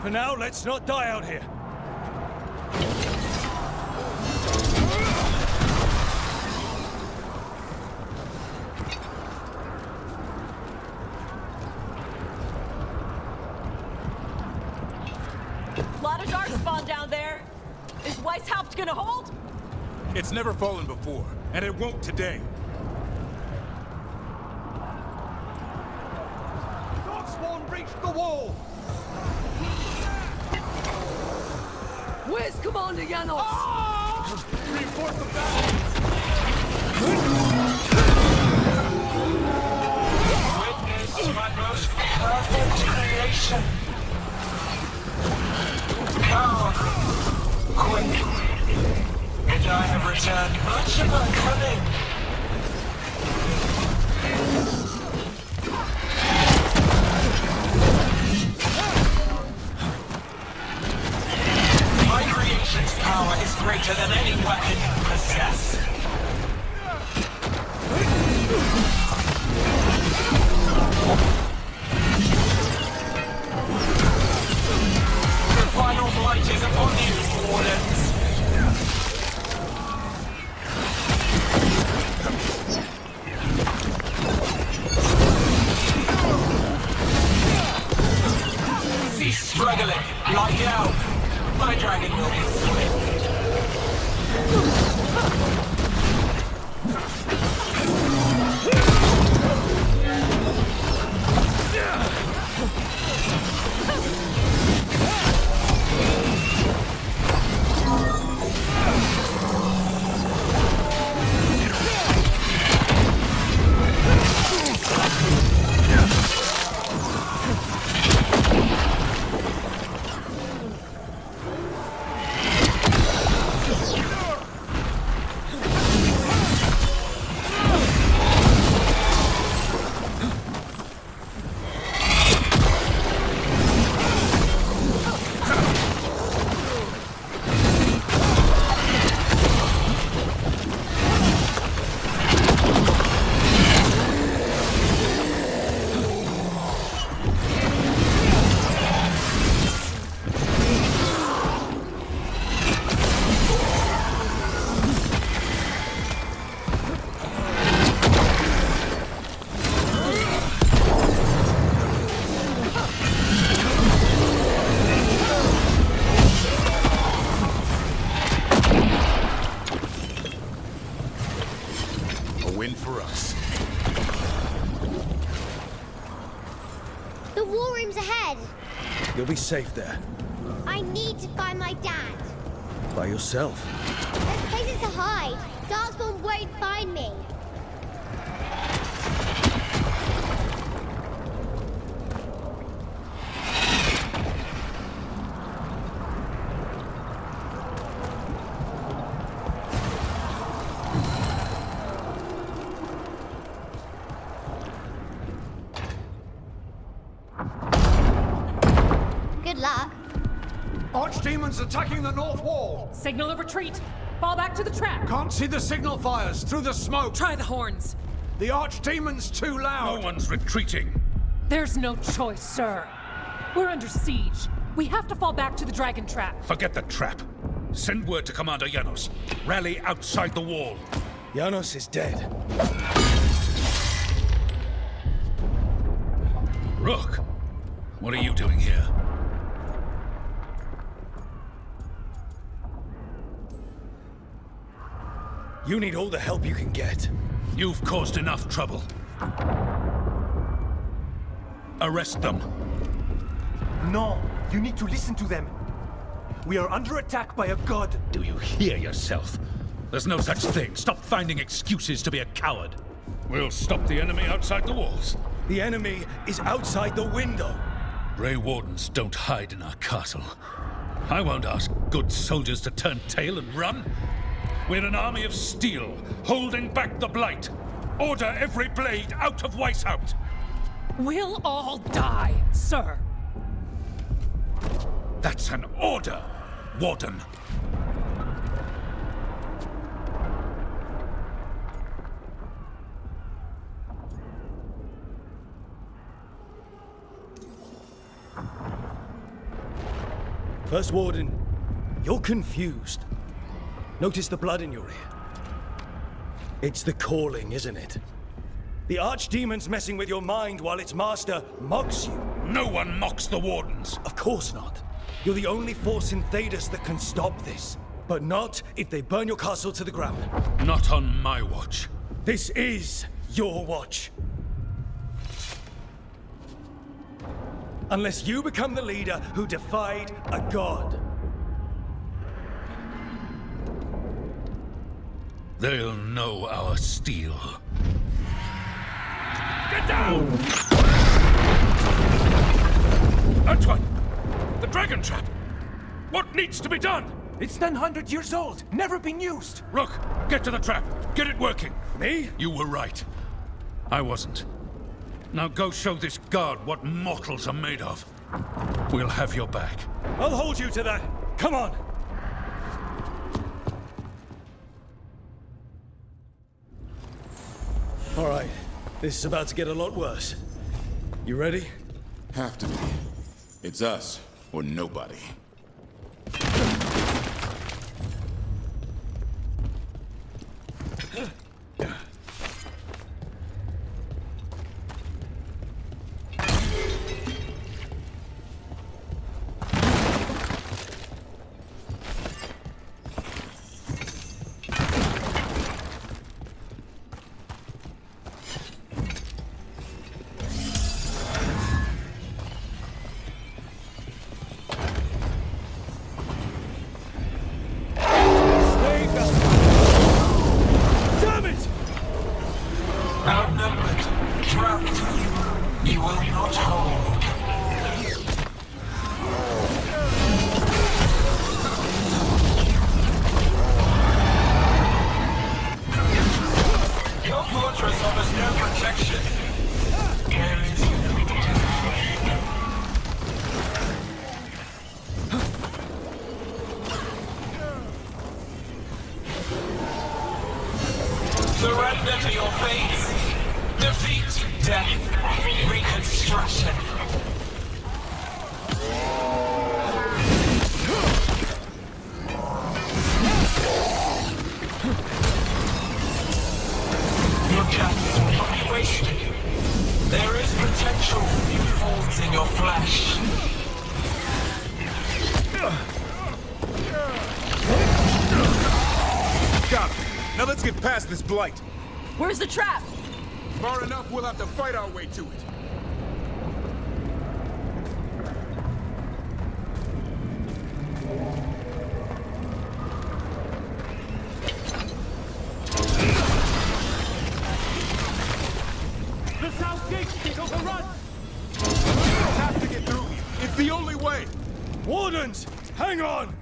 S3: For now, let's not die out here.
S2: Lot of dark spawn down there. Is Weishaupt gonna hold?
S6: It's never fallen before, and it won't today.
S18: Darkspawn reached the wall!
S2: Where's Commander Janos?
S18: Reinforce the battle! Witness my most perfect creation. Power, quick, and I have returned much of my cunning. My creation's power is greater than any weapon you possess. The final flight is upon you, Wardens. Cease struggling. Lie down. My dragon will be swift.
S6: For us.
S14: The war room's ahead.
S3: You'll be safe there.
S14: I need to find my dad.
S3: By yourself.
S14: There's places to hide. Darkspawn won't find me. Good luck.
S18: Archdemons attacking the north wall!
S19: Signal of retreat! Fall back to the trap!
S18: Can't see the signal fires through the smoke!
S19: Try the horns!
S18: The Archdemon's too loud!
S20: No one's retreating!
S19: There's no choice, sir. We're under siege. We have to fall back to the dragon trap.
S20: Forget the trap. Send word to Commander Janos. Rally outside the wall.
S3: Janos is dead.
S20: Rook, what are you doing here?
S3: You need all the help you can get.
S20: You've caused enough trouble. Arrest them.
S21: No, you need to listen to them. We are under attack by a god.
S20: Do you hear yourself? There's no such thing. Stop finding excuses to be a coward. We'll stop the enemy outside the walls.
S3: The enemy is outside the window.
S20: Grey Wardens don't hide in our castle. I won't ask good soldiers to turn tail and run. We're an army of steel, holding back the blight. Order every blade out of Weishaupt.
S19: We'll all die, sir.
S20: That's an order, Warden.
S3: First Warden, you're confused. Notice the blood in your ear. It's the calling, isn't it? The Archdemon's messing with your mind while its master mocks you.
S20: No one mocks the Wardens.
S3: Of course not. You're the only force in Thedas that can stop this. But not if they burn your castle to the ground.
S20: Not on my watch.
S3: This is your watch. Unless you become the leader who defied a god.
S20: They'll know our steel. Get down! Antoine! The dragon trap! What needs to be done?
S21: It's 900 years old, never been used.
S20: Rook, get to the trap. Get it working.
S3: Me?
S20: You were right. I wasn't. Now go show this guard what mortals are made of. We'll have your back.
S3: I'll hold you to that. Come on. All right. This is about to get a lot worse. You ready?
S6: Have to be. It's us or nobody.
S18: Outnumbered, trapped, you will not hold. Your fortress offers no protection. Carries you surrender to your fate. Defeat, death, reconstruction. Your chances will not be wasted. There is potential folds in your flesh.
S6: Got it. Now let's get past this blight.
S2: Where's the trap?
S6: Far enough, we'll have to fight our way to it.
S21: The south gate is overrun!
S6: We have to get through here. It's the only way.
S3: Wardens, hang on!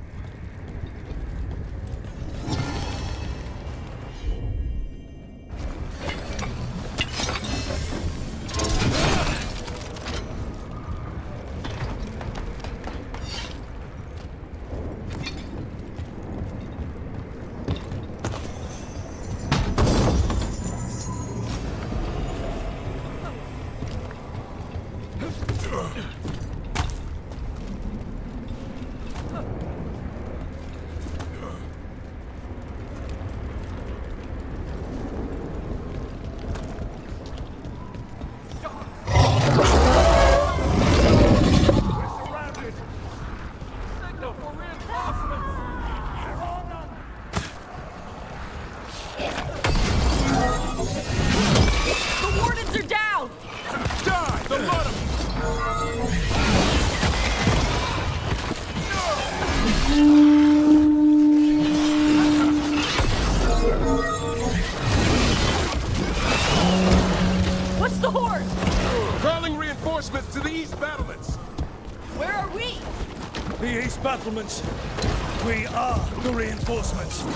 S2: Horde!
S6: Calling reinforcements to the east battlements.
S2: Where are we?
S12: The east battlements. We are the reinforcements.
S2: Too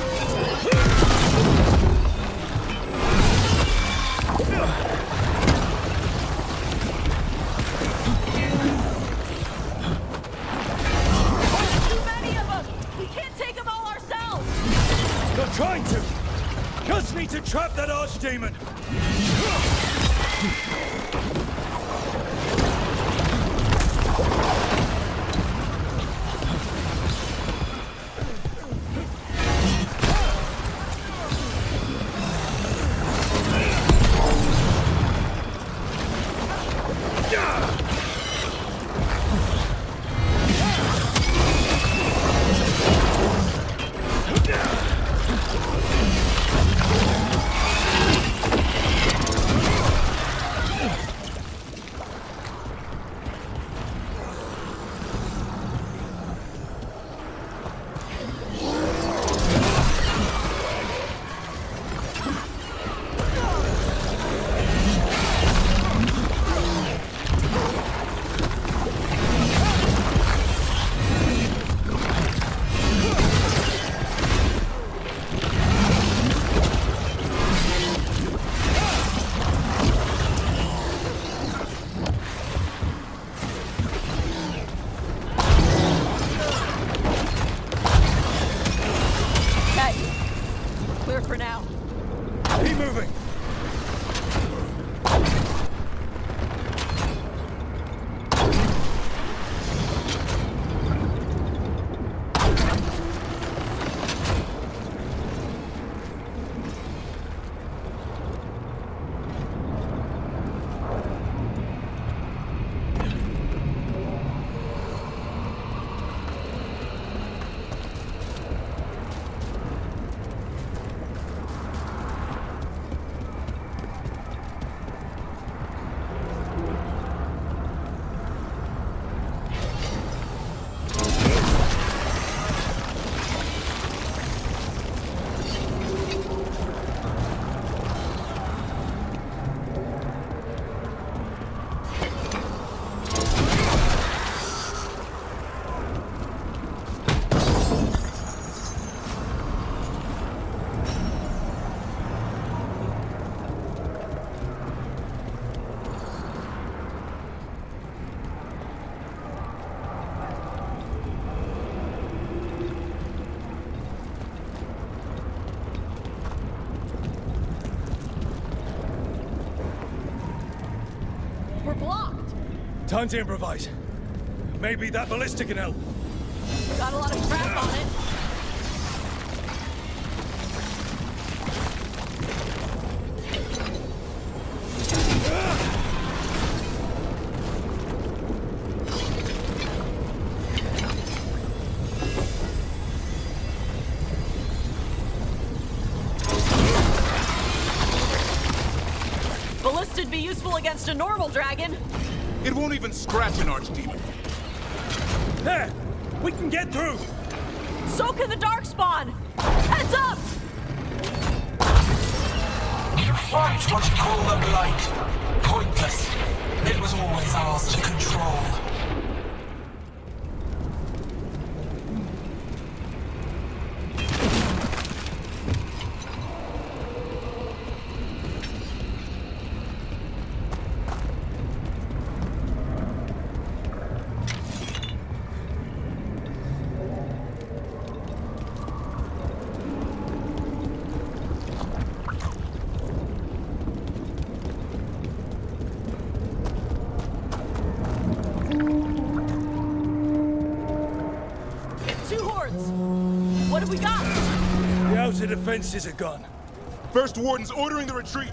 S2: many of them! We can't take them all ourselves!
S12: You're trying to! Just need to trap that archdemon!
S2: Clear for now.
S12: Keep moving!
S2: We're blocked!
S12: Time to improvise. Maybe that ballista can help.
S2: Got a lot of crap on it. Ballista'd be useful against a normal dragon.
S6: It won't even scratch an archdemon.
S12: There! We can get through!
S2: So can the Darkspawn! Heads up!
S18: You fight what you call the Blight. Pointless. It was always ours to control.
S2: What have we got?
S12: The outer defenses are gone.
S6: First Warden's ordering the retreat.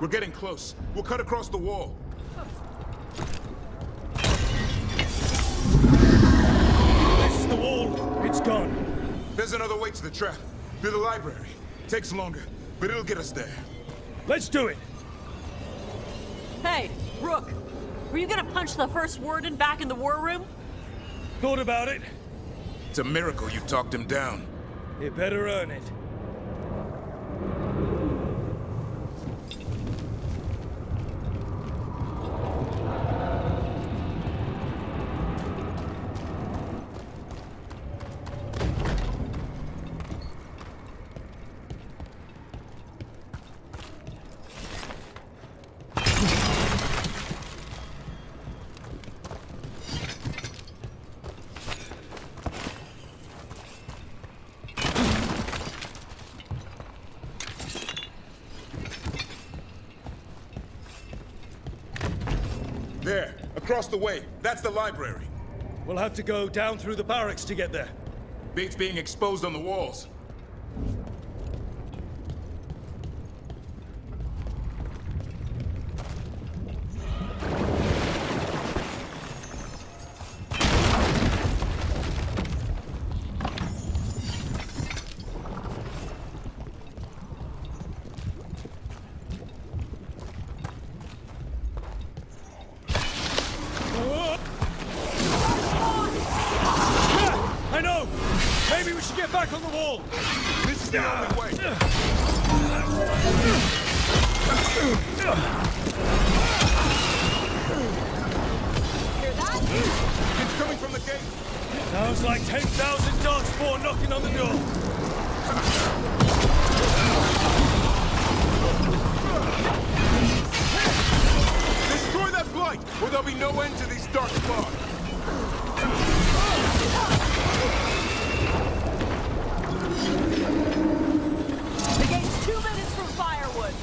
S6: We're getting close. We'll cut across the wall.
S12: This is the wall. It's gone.
S6: There's another way to the trap. Through the library. Takes longer, but it'll get us there.
S12: Let's do it!
S2: Hey, Rook! Were you gonna punch the first warden back in the war room?
S12: Thought about it.
S6: It's a miracle you talked him down.
S12: You better earn it.
S6: There, across the way. That's the library.
S12: We'll have to go down through the barracks to get there.
S6: Beats being exposed on the walls.
S12: I know! Maybe we should get back on the wall!
S6: This is the only way!
S2: Hear that?
S6: It's coming from the gate!
S12: Sounds like 10,000 darkspawn knocking on the door!
S6: Destroy that blight, or there'll be no end to these dark spawns!
S2: The gate's 2 minutes from firewood.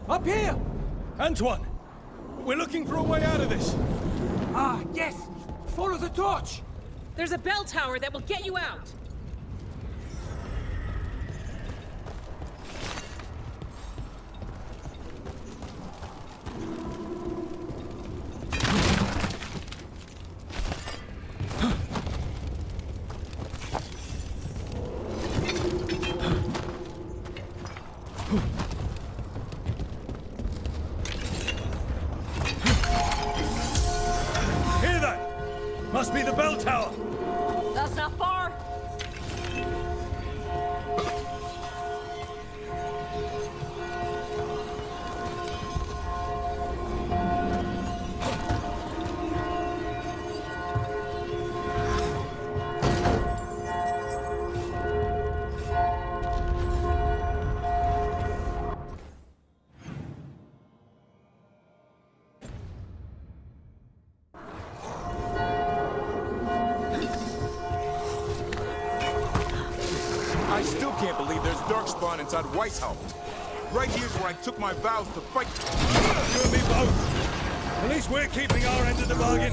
S12: Up here! Antoine! We're looking for a way out of this!
S21: Ah, yes! Follow the torch!
S19: There's a bell tower that will get you out.
S12: Hear that? Must be the bell tower!
S2: That's not far.
S6: I still can't believe there's darkspawn inside Weishaupt. Right here's where I took my vows to fight.
S12: You and me both. At least we're keeping our end of the bargain.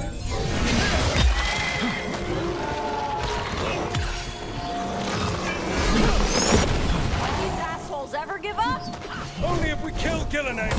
S2: These assholes ever give up?
S12: Only if we kill Gillenay.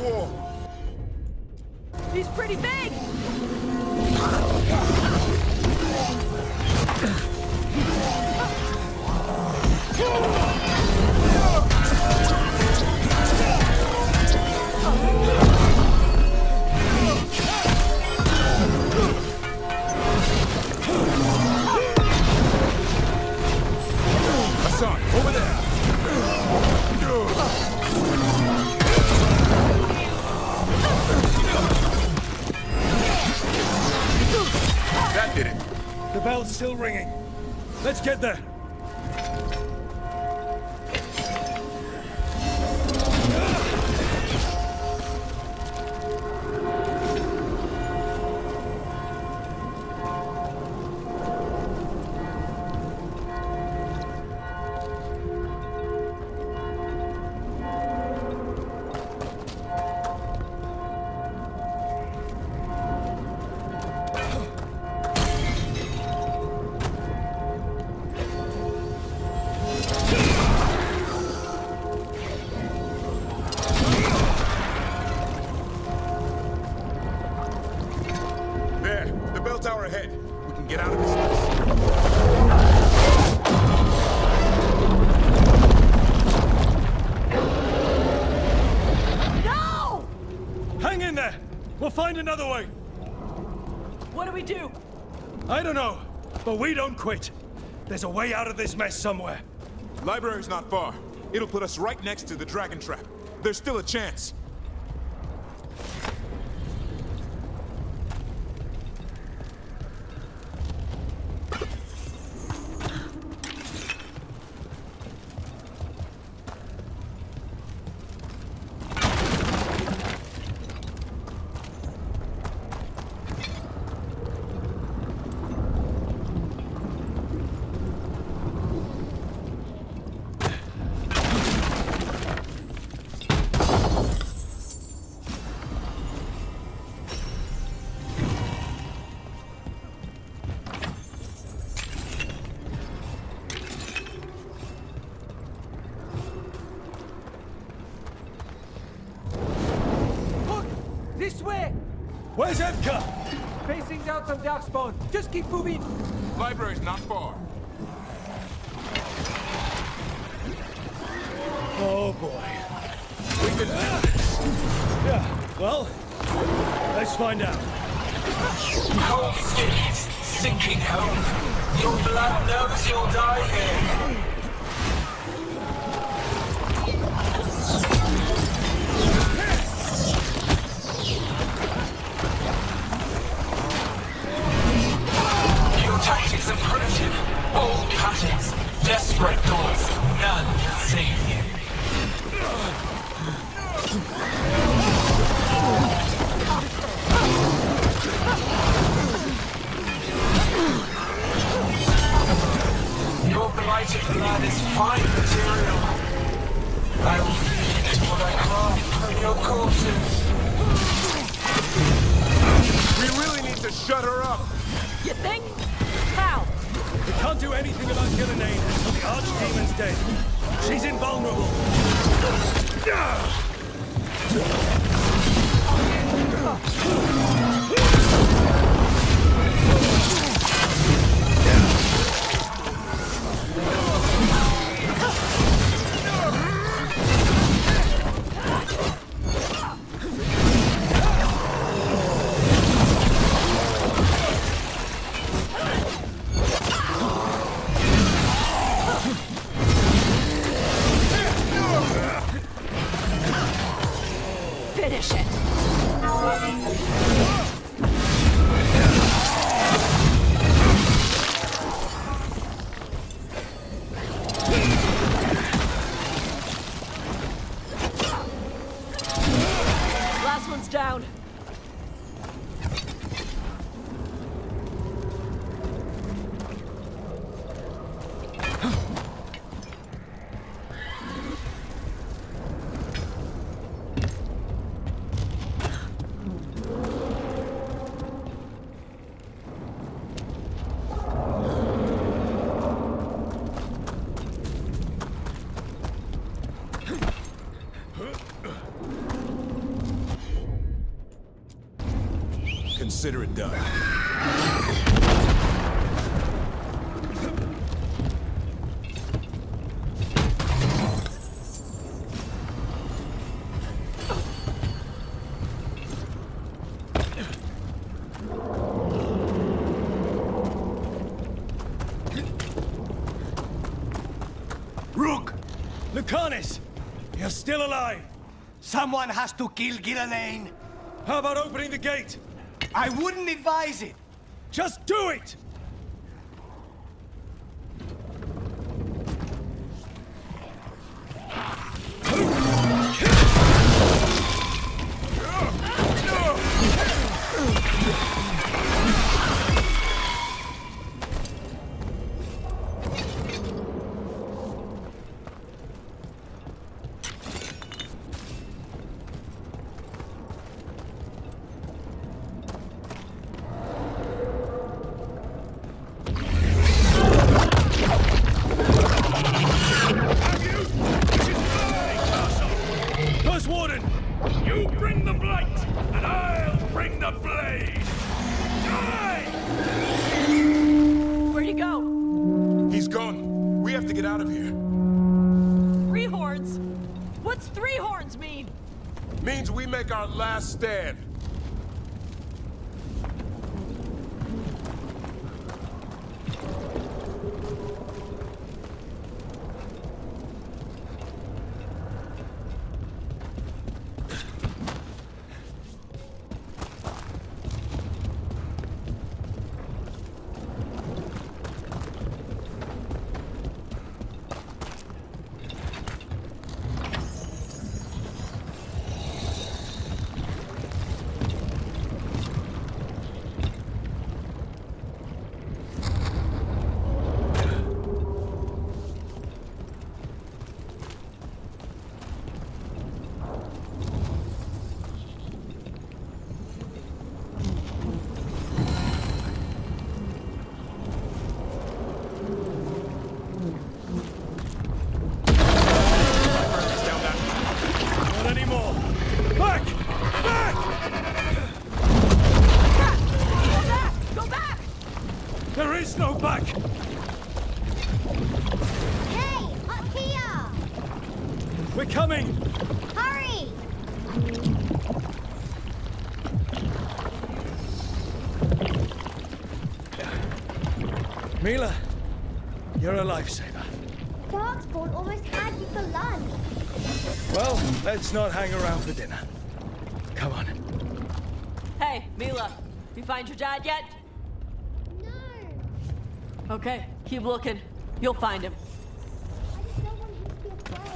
S6: wall!
S2: He's pretty big!
S6: Hassan, over there! That did it.
S12: The bell's still ringing. Let's get there.
S6: There, the bell tower ahead. We can get out of this mess.
S2: No!
S12: Hang in there. We'll find another way.
S2: What do we do?
S12: I don't know, but we don't quit. There's a way out of this mess somewhere.
S6: Library's not far. It'll put us right next to the dragon trap. There's still a chance.
S21: This way!
S12: Where's Edgar?
S21: Facing down some darkspawn. Just keep moving.
S6: Library's not far.
S12: Oh boy. We can do this. Yeah, well, let's find out.
S18: Cold skin, sinking home. Your blood knows you'll die here. Your tactics are primitive. Old cuttings, desperate doors. None can save you. Your blighted blood is fine material. I will feed it what I craft from your corpses.
S6: We really need to shut her up.
S2: You think? How?
S12: We can't do anything about Gillenade until the Archdemon's dead. She's invulnerable.
S2: Finish it! Last one's down.
S6: consider it done.
S12: Rook! Lucanus! You're still alive!
S21: Someone has to kill Gillian.
S12: How about opening the gate?
S21: I wouldn't advise it.
S12: Just do it! First Warden! You bring the blight, and I'll bring the blade! Die!
S2: Where'd he go?
S6: He's gone. We have to get out of here.
S2: 3 horns? What's 3 horns mean?
S6: Means we make our last stand.
S12: There is no back!
S14: Hey, up here!
S12: We're coming!
S14: Hurry!
S12: Mila, you're a lifesaver.
S14: Darkspawn almost had you for lunch.
S12: Well, let's not hang around for dinner. Come on.
S2: Hey, Mila, you find your dad yet?
S14: No.
S2: Okay, keep looking. You'll find him.
S14: I just don't want him to be afraid.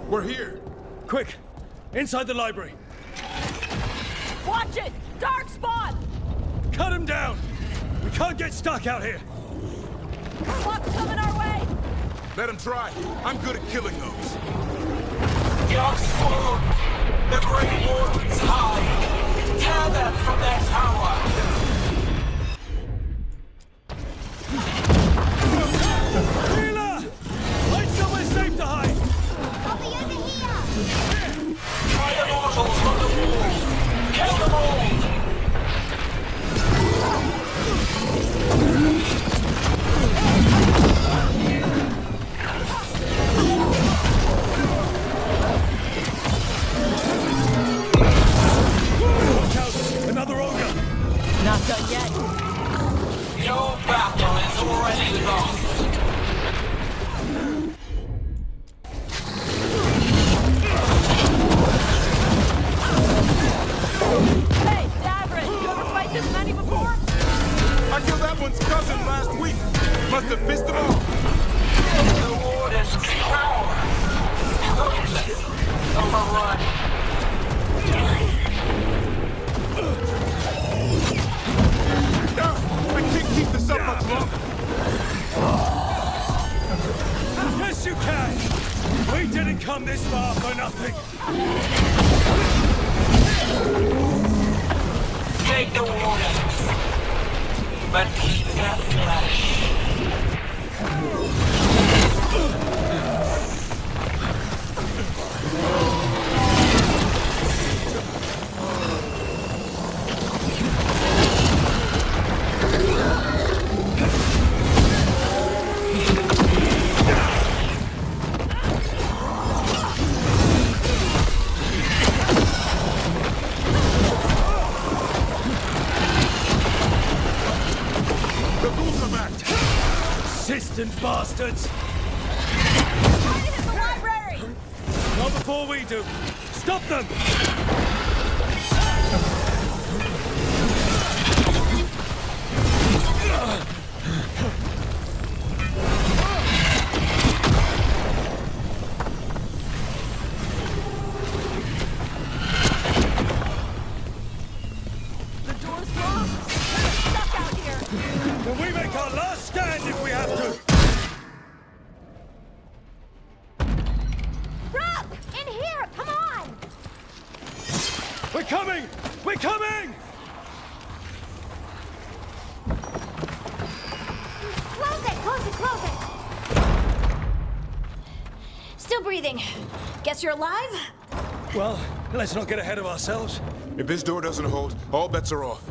S6: We're here.
S12: Quick! Inside the library!
S2: Watch it! Darkspawn!
S12: Cut him down! We can't get stuck out here!
S2: What's coming our way?
S6: Let him try. I'm good at killing those.
S18: Darkspawn! The Great Wardens hide! Tear them from their tower!
S12: Mila! Find somewhere safe to hide! course you can! We didn't come this far for nothing!
S18: Take the water, but keep that flesh.
S12: Persistent bastards!
S13: Try to hit the library!
S12: Not before we do! Stop them!
S13: The door's locked! We're stuck out here!
S12: Then we make our last stand if we have to!
S14: Rock! In here! Come on!
S12: We're coming! We're coming!
S14: Close it! Close it! Close it!
S1: Still breathing. Guess you're alive?
S12: Well, let's not get ahead of ourselves.
S6: If this door doesn't hold, all bets are off.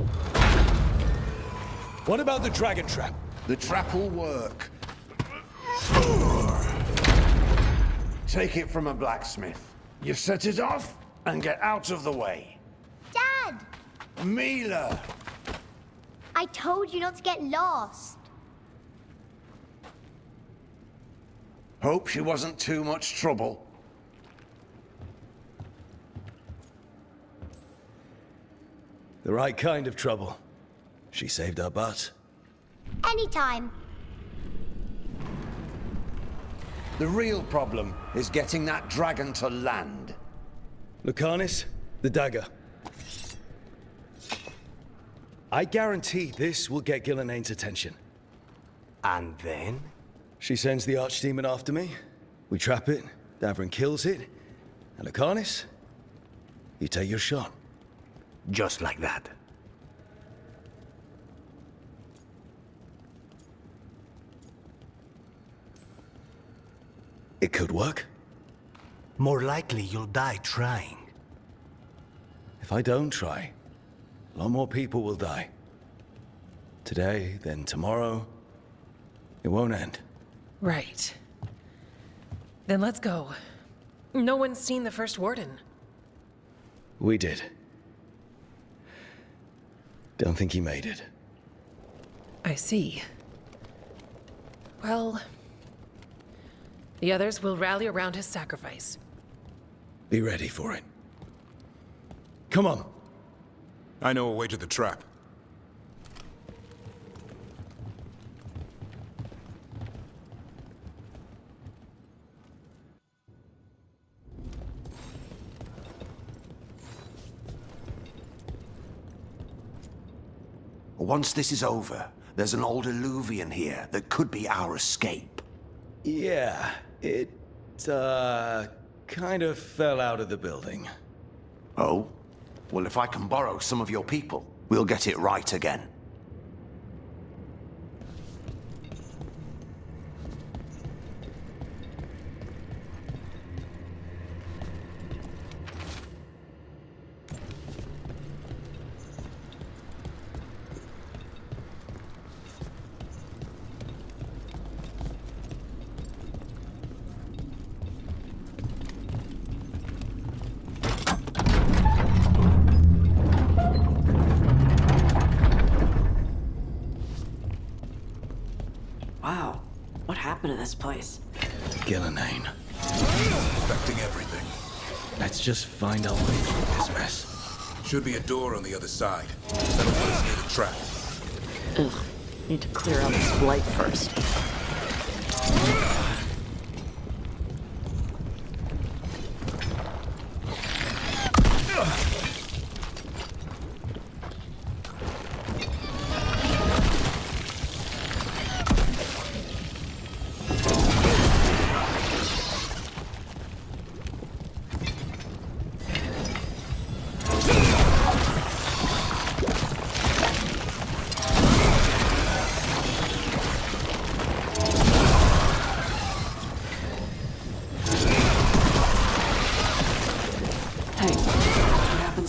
S12: What about the dragon trap?
S5: The trap will work. Take it from a blacksmith. You set it off and get out of the way.
S14: Dad!
S5: Mila!
S14: I told you not to get lost.
S5: Hope she wasn't too much trouble.
S3: The right kind of trouble. She saved our butt.
S14: Anytime.
S5: The real problem is getting that dragon to land.
S3: Lucanis, the dagger. I guarantee this will get Gillenane's attention.
S11: And then?
S3: She sends the archdemon after me. We trap it, Davrin kills it. And Lucanis, you take your shot.
S11: Just like that.
S3: It could work.
S11: More likely you'll die trying.
S3: If I don't try, a lot more people will die. Today, then tomorrow. It won't end.
S13: Right. Then let's go. No one's seen the first warden.
S3: We did. Don't think he made it.
S13: I see. Well, the others will rally around his sacrifice.
S3: Be ready for it. Come on.
S6: I know a way to the trap.
S5: Once this is over, there's an old Illuvian here that could be our escape.
S3: Yeah, it, kind of fell out of the building.
S5: Oh? Well, if I can borrow some of your people, we'll get it right again.
S2: Wow, what happened to this place?
S3: Gillenane.
S6: Affecting everything.
S3: Let's just find our way through this mess.
S6: Should be a door on the other side. That'll put us near the trap.
S2: Ugh, need to clear out this blight first.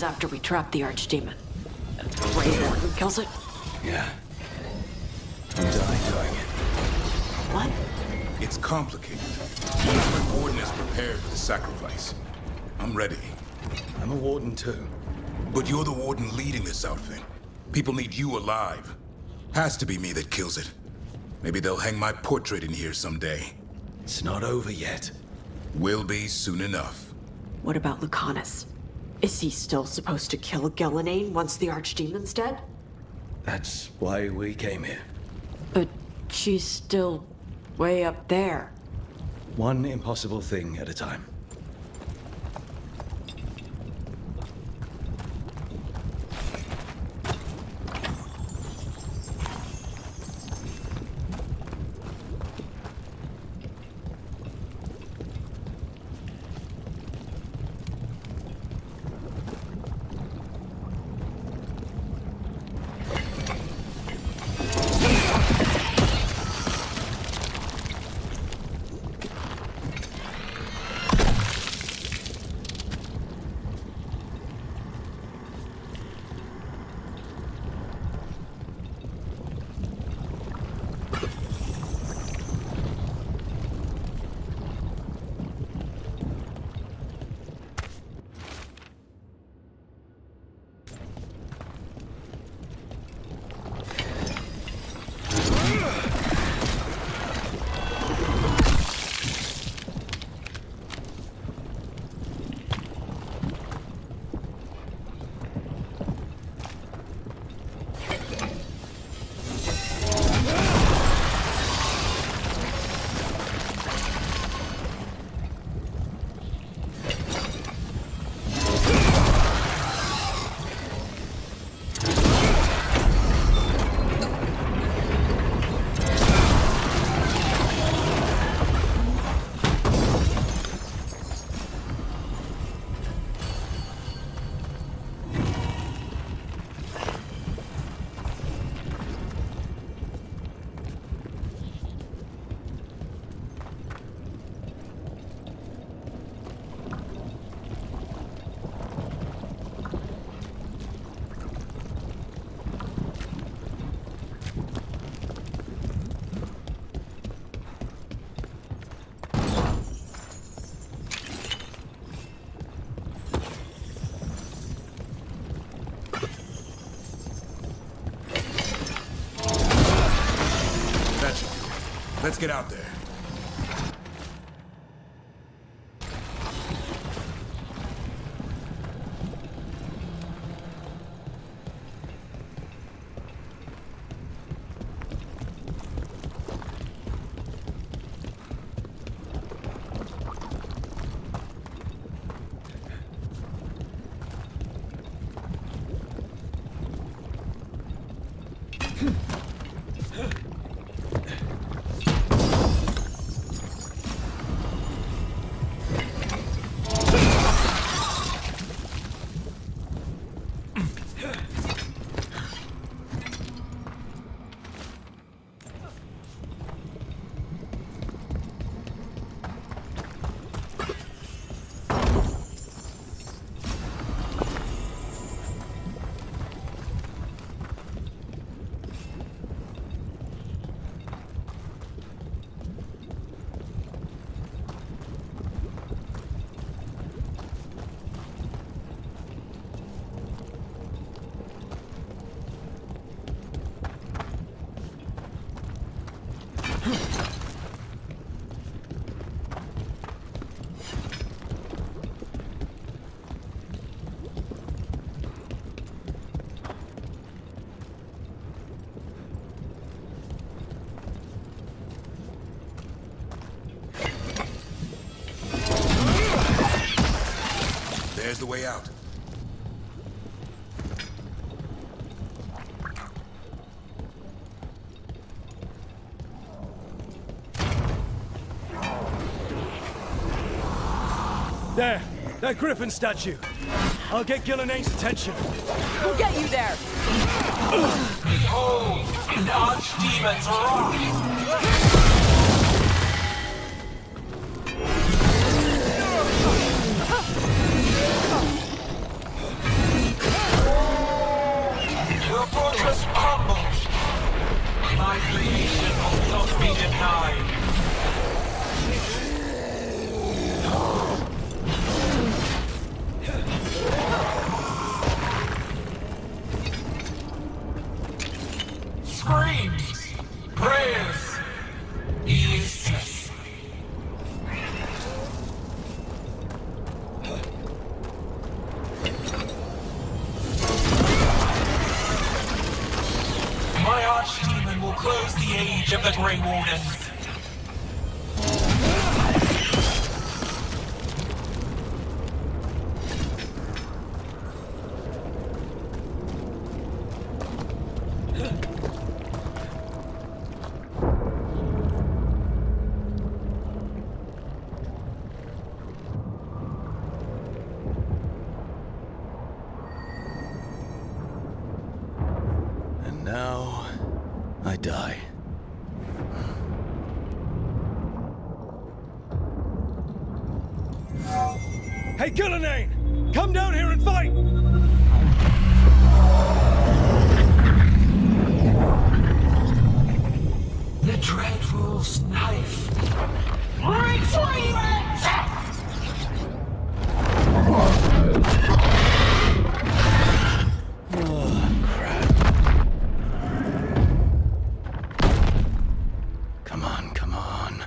S2: after we trap the Archdemon. Grey Warden kills it?
S5: Yeah. I'm dying doing it.
S2: What?
S6: It's complicated. The Warden is prepared for the sacrifice. I'm ready.
S5: I'm a Warden too.
S6: But you're the Warden leading this outfit. People need you alive. Has to be me that kills it. Maybe they'll hang my portrait in here someday.
S5: It's not over yet.
S6: Will be soon enough.
S2: What about Lucanus? Is he still supposed to kill Gellanane once the Archdemon's dead?
S5: That's why we came here.
S2: But she's still way up there.
S5: One impossible thing at a time.
S6: Let's get out there. There's the way out.
S12: There! That Griffin statue! I'll get Gillanane's attention.
S2: We'll get you there!
S18: Behold, an Archdemon's wrath!
S3: die.
S12: Hey, Gillenane! Come down here and fight!
S18: The Dreadwolf's knife. Retreat!
S5: Oh, crap. Come on, come on.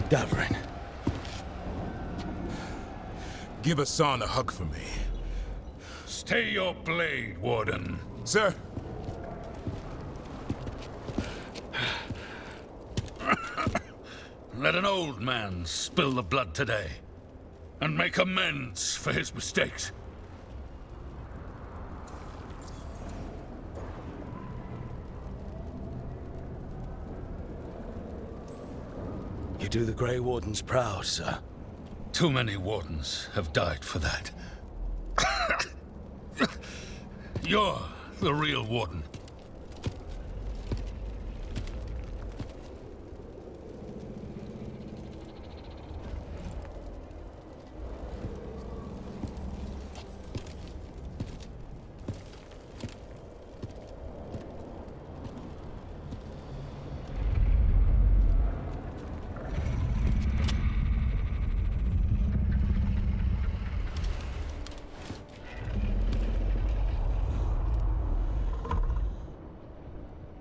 S3: Davrin.
S6: Give Hassan a hug for me.
S20: Stay your blade, Warden.
S6: Sir.
S20: Let an old man spill the blood today, and make amends for his mistakes.
S3: You do the Grey Wardens proud, sir.
S20: Too many Wardens have died for that. You're the real Warden.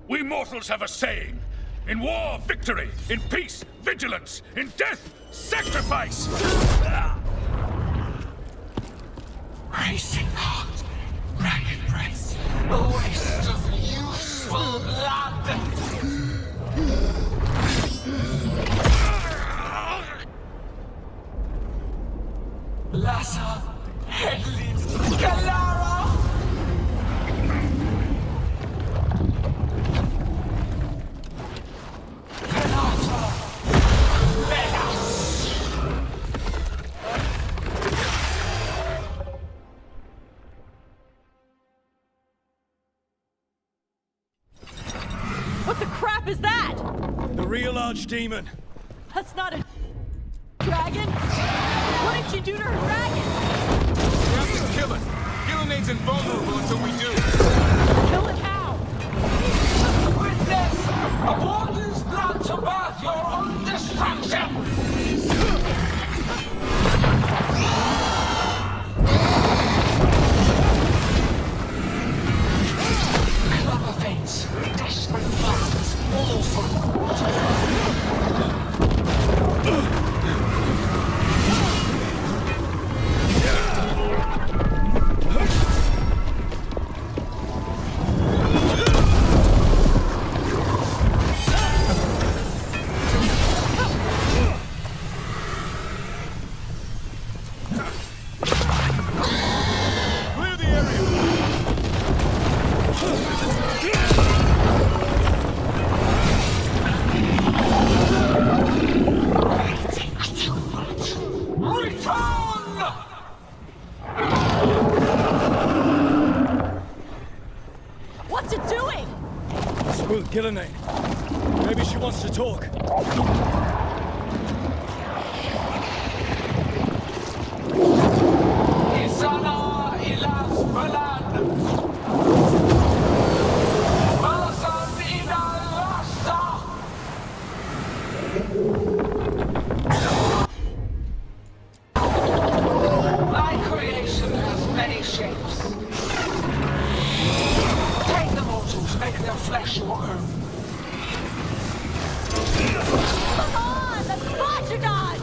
S20: We mortals have a saying. In war, victory. In peace, vigilance. In death, sacrifice.
S18: Racing heart, ragged breath, a waste of useful blood. Lassa, Hedlin, Galara.
S2: What the crap is that?
S12: The real Archdemon.
S2: That's not a dragon. What did you do to her dragon?
S6: We have to kill it. Gillenade's invulnerable until we do.
S2: Kill it how?
S18: Witness a warden's blood to birth your own destruction. Clever fates, desperate plans, all for
S2: What's it doing?
S12: Spooked Gillenane. Maybe she wants to talk.
S18: Isana ilas Balan. Malasan ina lasta. Thy creation has many shapes. Take the mortals, make their flesh your own.
S2: Come on, let's watch it on!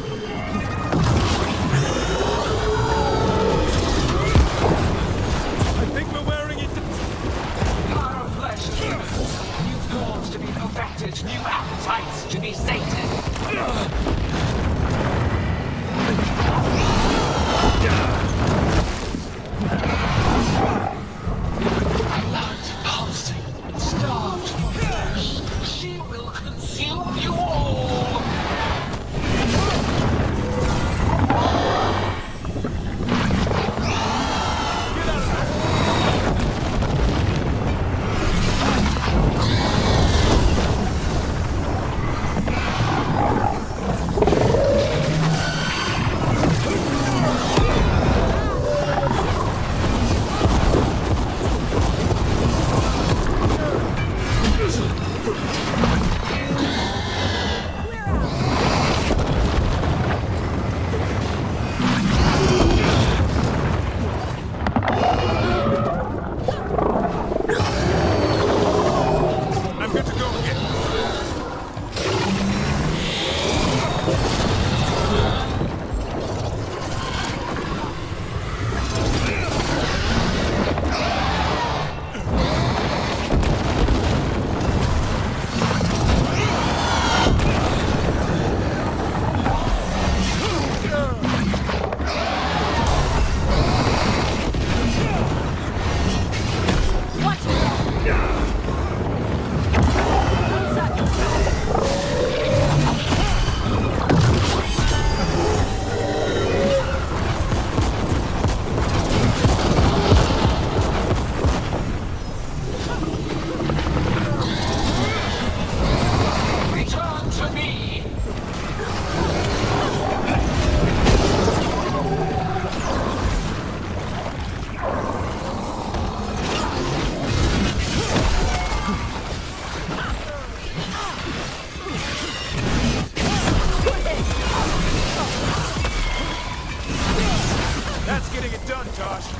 S18: rush.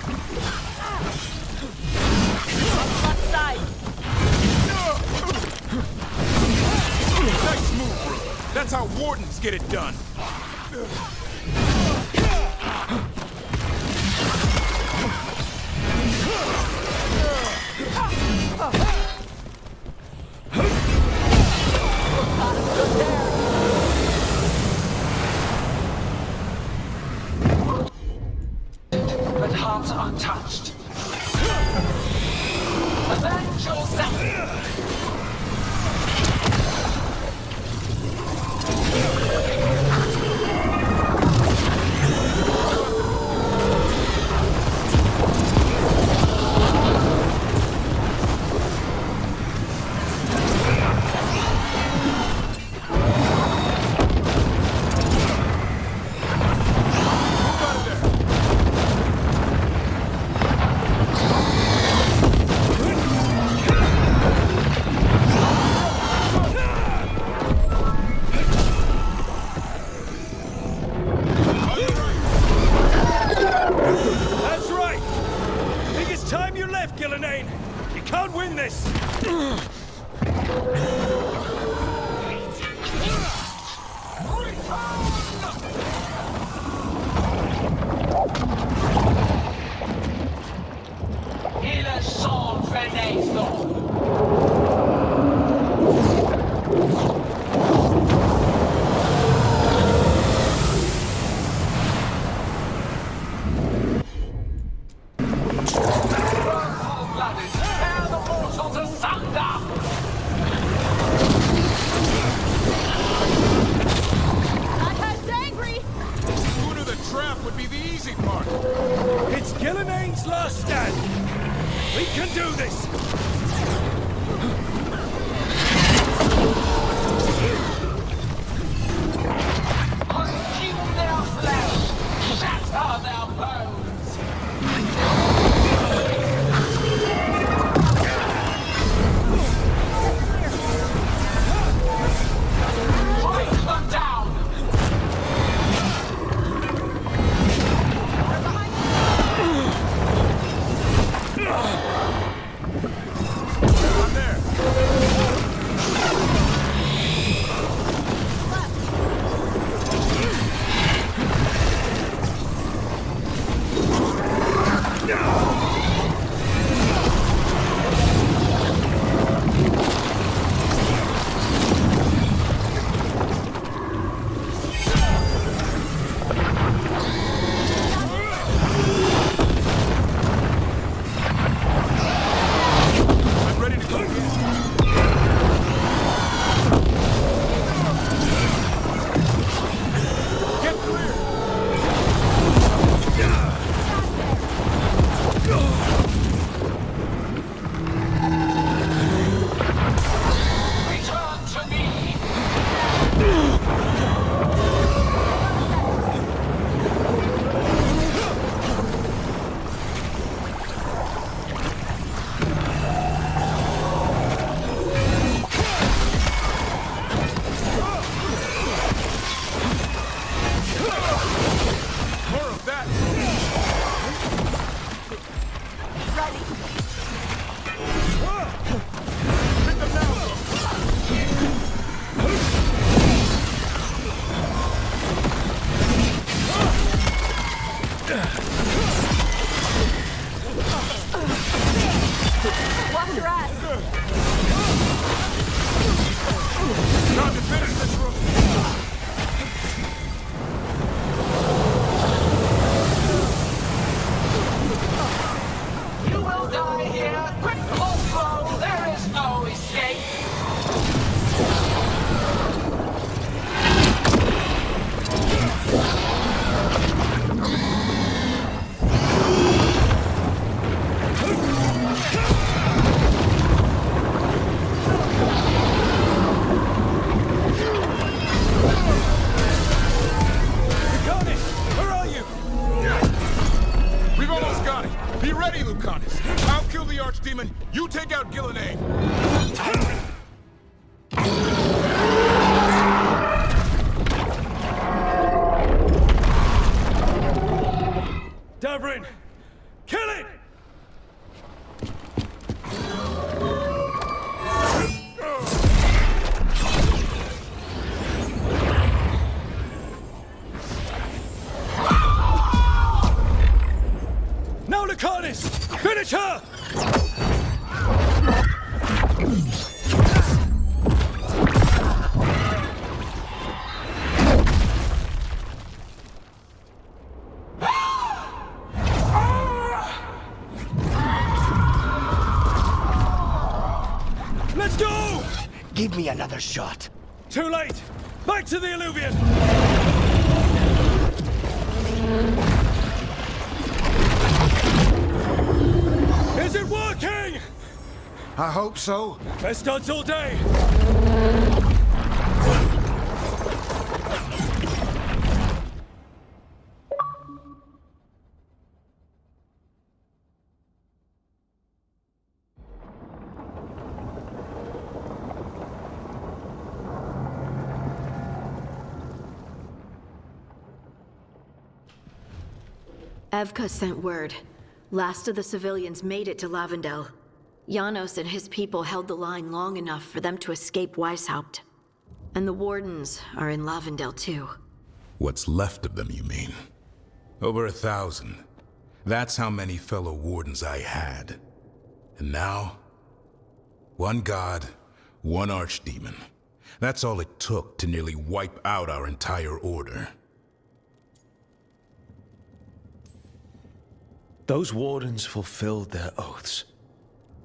S2: Left side.
S6: Nice move, bro. That's how wardens get it done.
S18: But hearts untouched. Avenge yourself!
S12: That's right! Biggest time you left, Gillenane! You can't win this!
S18: Il est sans fenêtre.
S6: Sooner the trap would be the easy part.
S12: It's Gillenane's last stand! We can do this!
S18: Consume their flesh, shatter their bones. Break them down.
S6: I'm there. I'm ready to go again. Get clear.
S18: Return to me.
S6: More of that. Hit them now.
S2: Watch your ass.
S6: Time to finish this room.
S18: You will die here, quick or slow. There is no escape.
S12: Lucanus! Where are you?
S6: We've almost got it. Be ready, Lucanus. I'll kill the Archdemon. You take out Gillenane.
S12: Davrin! Lucanus! Finish her! Let's go!
S11: Give me another shot.
S12: Too late! Back to the Illuvian! Is it working?
S8: I hope so.
S12: Best odds all day!
S1: Evka sent word. Last of the civilians made it to Lavendel. Janos and his people held the line long enough for them to escape Weishaupt. And the Wardens are in Lavendel too.
S6: What's left of them, you mean? Over 1,000. That's how many fellow Wardens I had. And now? One god, one archdemon. That's all it took to nearly wipe out our entire order.
S3: Those Wardens fulfilled their oaths.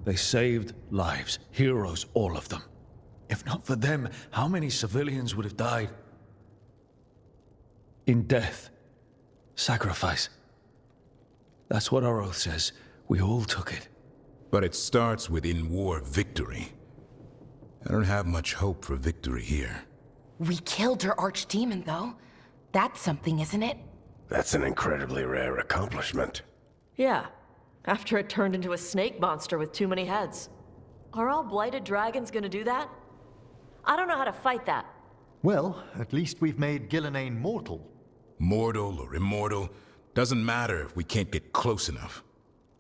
S3: They saved lives, heroes, all of them. If not for them, how many civilians would have died? In death, sacrifice. That's what our oath says. We all took it.
S6: But it starts with in-war victory. I don't have much hope for victory here.
S4: We killed her archdemon, though. That's something, isn't it?
S11: That's an incredibly rare accomplishment.
S2: Yeah, after it turned into a snake monster with too many heads. Are all blighted dragons gonna do that? I don't know how to fight that.
S8: Well, at least we've made Gillenane mortal.
S6: Mortal or immortal, doesn't matter if we can't get close enough.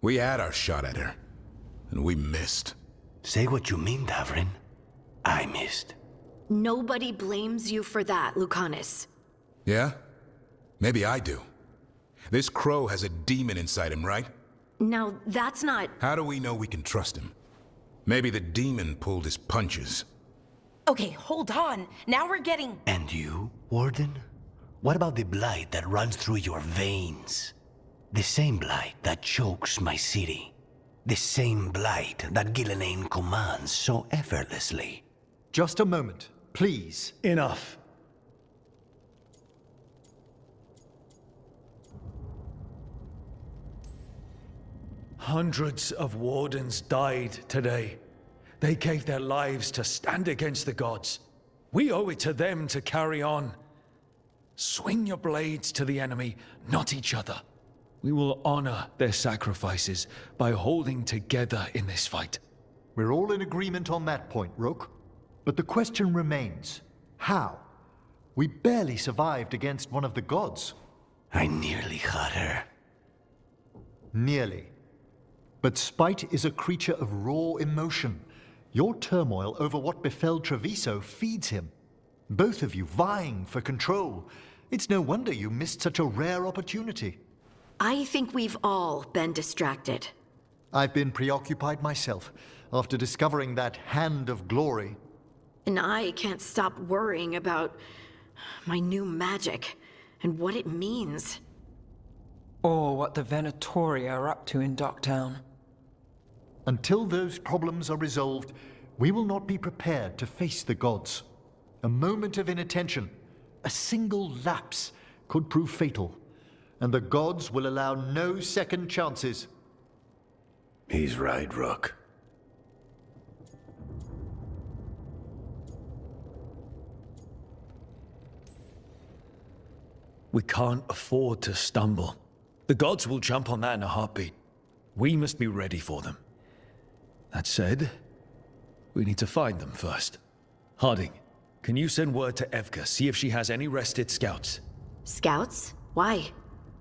S6: We had our shot at her, and we missed.
S11: Say what you mean, Davrin. I missed.
S1: Nobody blames you for that, Lucanus.
S6: Yeah? Maybe I do. This crow has a demon inside him, right?
S1: Now, that's not...
S6: How do we know we can trust him? Maybe the demon pulled his punches.
S4: Okay, hold on. Now we're getting...
S11: And you, Warden? What about the blight that runs through your veins? The same blight that chokes my city. The same blight that Gillenane commands so effortlessly.
S8: Just a moment, please.
S12: Enough. Hundreds of Wardens died today. They gave their lives to stand against the gods. We owe it to them to carry on. Swing your blades to the enemy, not each other. We will honor their sacrifices by holding together in this fight.
S8: We're all in agreement on that point, Rook. But the question remains, how? We barely survived against one of the gods.
S11: I nearly had her.
S8: Nearly. But spite is a creature of raw emotion. Your turmoil over what befell Treviso feeds him. Both of you vying for control. It's no wonder you missed such a rare opportunity.
S1: I think we've all been distracted.
S8: I've been preoccupied myself after discovering that Hand of Glory.
S1: And I can't stop worrying about my new magic and what it means.
S7: Or what the Venatori are up to in Docktown.
S8: Until those problems are resolved, we will not be prepared to face the gods. A moment of inattention, a single lapse, could prove fatal, and the gods will allow no second chances.
S11: He's right, Rook.
S3: We can't afford to stumble. The gods will jump on that in a heartbeat. We must be ready for them. That said, we need to find them first. Harding, can you send word to Evka, see if she has any rested scouts?
S1: Scouts? Why?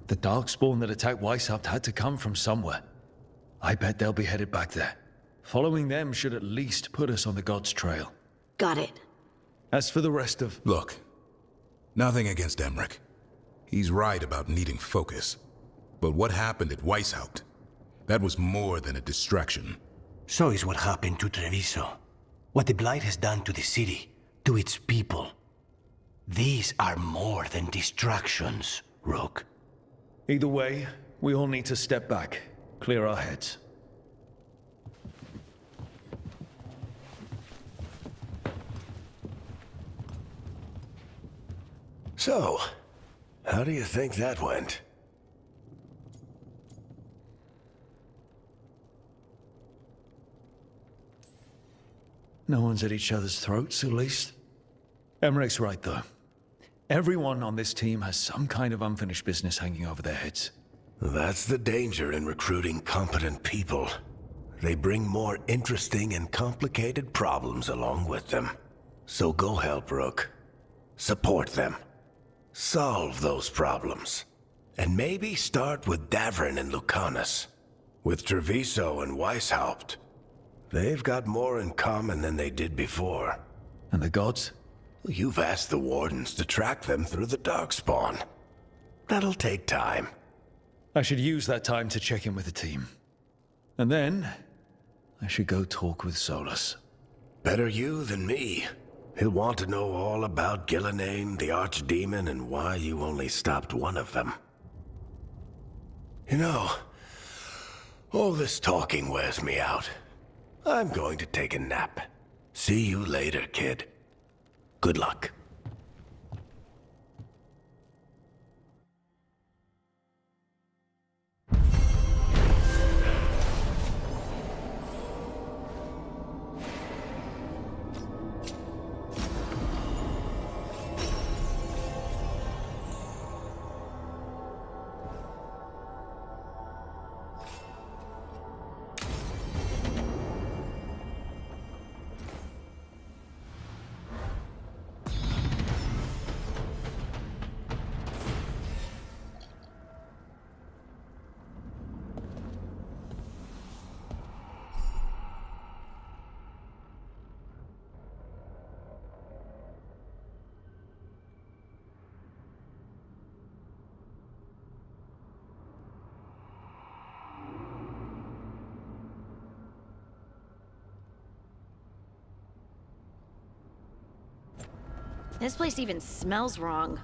S3: The Darkspawn that attacked Weishaupt had to come from somewhere. I bet they'll be headed back there. Following them should at least put us on the gods' trail.
S1: Got it.
S3: As for the rest of...
S6: Look, nothing against Emmerich. He's right about needing focus. But what happened at Weishaupt? That was more than a distraction.
S11: So is what happened to Treviso. What the Blight has done to the city, to its people. These are more than distractions, Rook.
S12: Either way, we all need to step back, clear our heads.
S5: So, how do you think that went?
S12: No one's at each other's throats, at least. Emmerich's right, though. Everyone on this team has some kind of unfinished business hanging over their heads.
S5: That's the danger in recruiting competent people. They bring more interesting and complicated problems along with them. So go help, Rook. Support them. Solve those problems. And maybe start with Davrin and Lucanus. With Treviso and Weishaupt. They've got more in common than they did before.
S12: And the gods?
S5: You've asked the Wardens to track them through the Darkspawn. That'll take time.
S12: I should use that time to check in with the team. And then, I should go talk with Solus.
S5: Better you than me. He'll want to know all about Gillenane, the Archdemon, and why you only stopped one of them. You know, all this talking wears me out. I'm going to take a nap. See you later, kid. Good luck.
S1: This place even smells wrong.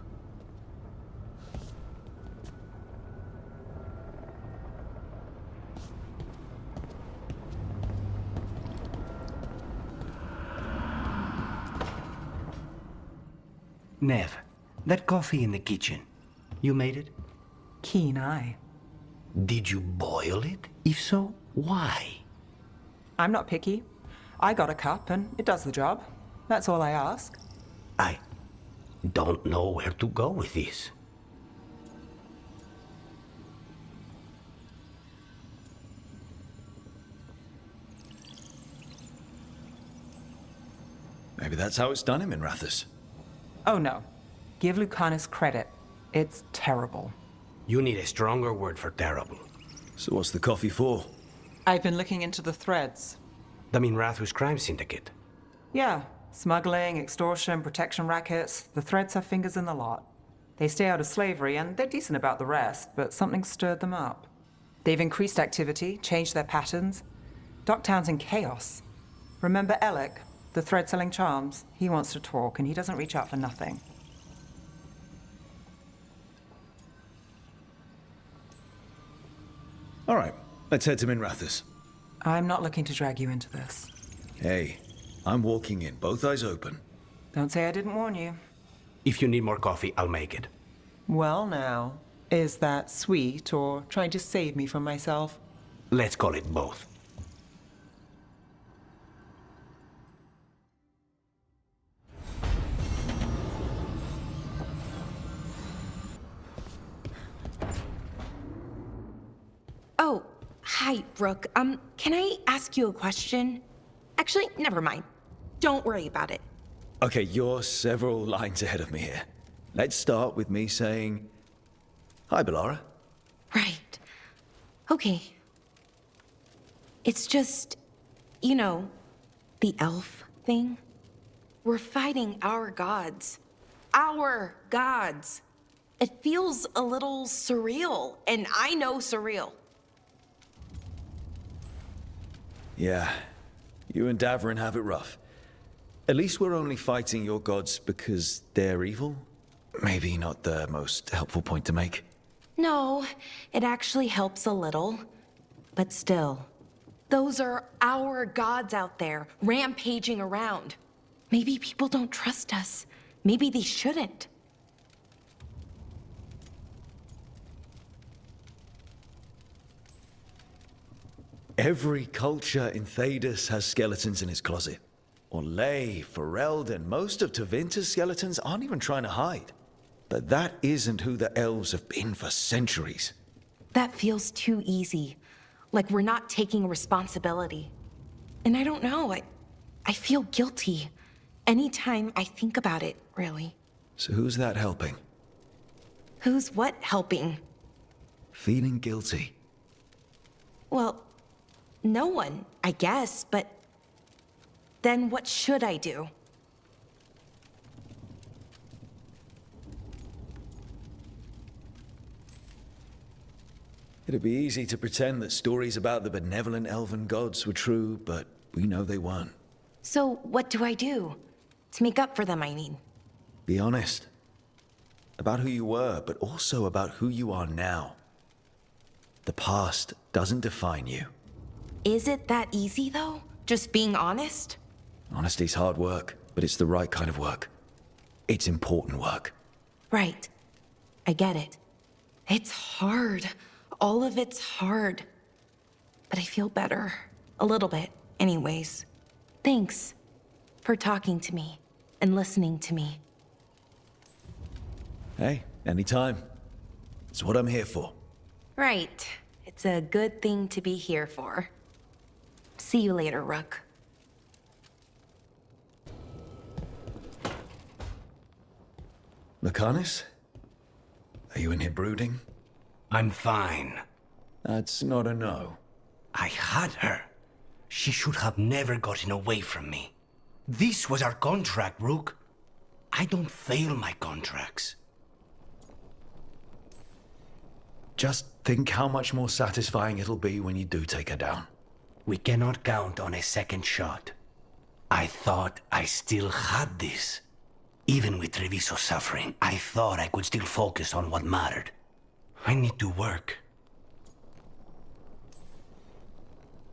S11: Nev, that coffee in the kitchen, you made it?
S7: Keen eye.
S11: Did you boil it? If so, why?
S7: I'm not picky. I got a cup and it does the job. That's all I ask.
S11: I don't know where to go with this.
S12: Maybe that's how it's done in Minrathous.
S7: Oh no. Give Lucanus credit. It's terrible.
S11: You need a stronger word for terrible.
S12: So what's the coffee for?
S7: I've been looking into the threads.
S11: The Minrathous crime syndicate.
S7: Yeah. Smuggling, extortion, protection rackets. The threads have fingers in the lot. They stay out of slavery and they're decent about the rest, but something stirred them up. They've increased activity, changed their patterns. Docktown's in chaos. Remember Alec, the thread-selling charms? He wants to talk and he doesn't reach out for nothing.
S12: All right, let's head to Minrathous.
S7: I'm not looking to drag you into this.
S12: Hey, I'm walking in, both eyes open.
S7: Don't say I didn't warn you.
S11: If you need more coffee, I'll make it.
S7: Well now, is that sweet or trying to save me from myself?
S11: Let's call it both.
S4: Oh, hi, Rook. Can I ask you a question? Actually, never mind. Don't worry about it.
S12: Okay, you're several lines ahead of me here. Let's start with me saying, hi, Bellara.
S4: Right. Okay. It's just, you know, the elf thing. We're fighting our gods. Our gods. It feels a little surreal, and I know surreal.
S3: Yeah, you and Davrin have it rough. At least we're only fighting your gods because they're evil? Maybe not the most helpful point to make.
S4: No, it actually helps a little. But still, those are our gods out there, rampaging around. Maybe people don't trust us. Maybe they shouldn't.
S3: Every culture in Thedas has skeletons in its closet. Orlais, Fereld, and most of Tevinter's skeletons aren't even trying to hide. But that isn't who the elves have been for centuries.
S4: That feels too easy. Like we're not taking responsibility. And I don't know, I feel guilty. Anytime I think about it, really.
S3: So who's that helping?
S4: Who's what helping?
S3: Feeling guilty.
S4: Well, no one, I guess, but then what should I do?
S3: It'd be easy to pretend that stories about the benevolent elven gods were true, but we know they weren't.
S4: So what do I do? To make up for them, I mean.
S3: Be honest. About who you were, but also about who you are now. The past doesn't define you.
S4: Is it that easy, though? Just being honest?
S3: Honesty's hard work, but it's the right kind of work. It's important work.
S4: Right. I get it. It's hard. All of it's hard. But I feel better. A little bit, anyways. Thanks for talking to me and listening to me.
S3: Hey, anytime. It's what I'm here for.
S4: Right. It's a good thing to be here for. See you later, Rook.
S3: Lucanus? Are you in here brooding?
S11: I'm fine.
S3: That's not a no.
S11: I had her. She should have never gotten away from me. This was our contract, Rook. I don't fail my contracts.
S3: Just think how much more satisfying it'll be when you do take her down.
S11: We cannot count on a second shot. I thought I still had this. Even with Treviso's suffering, I thought I could still focus on what mattered. I need to work.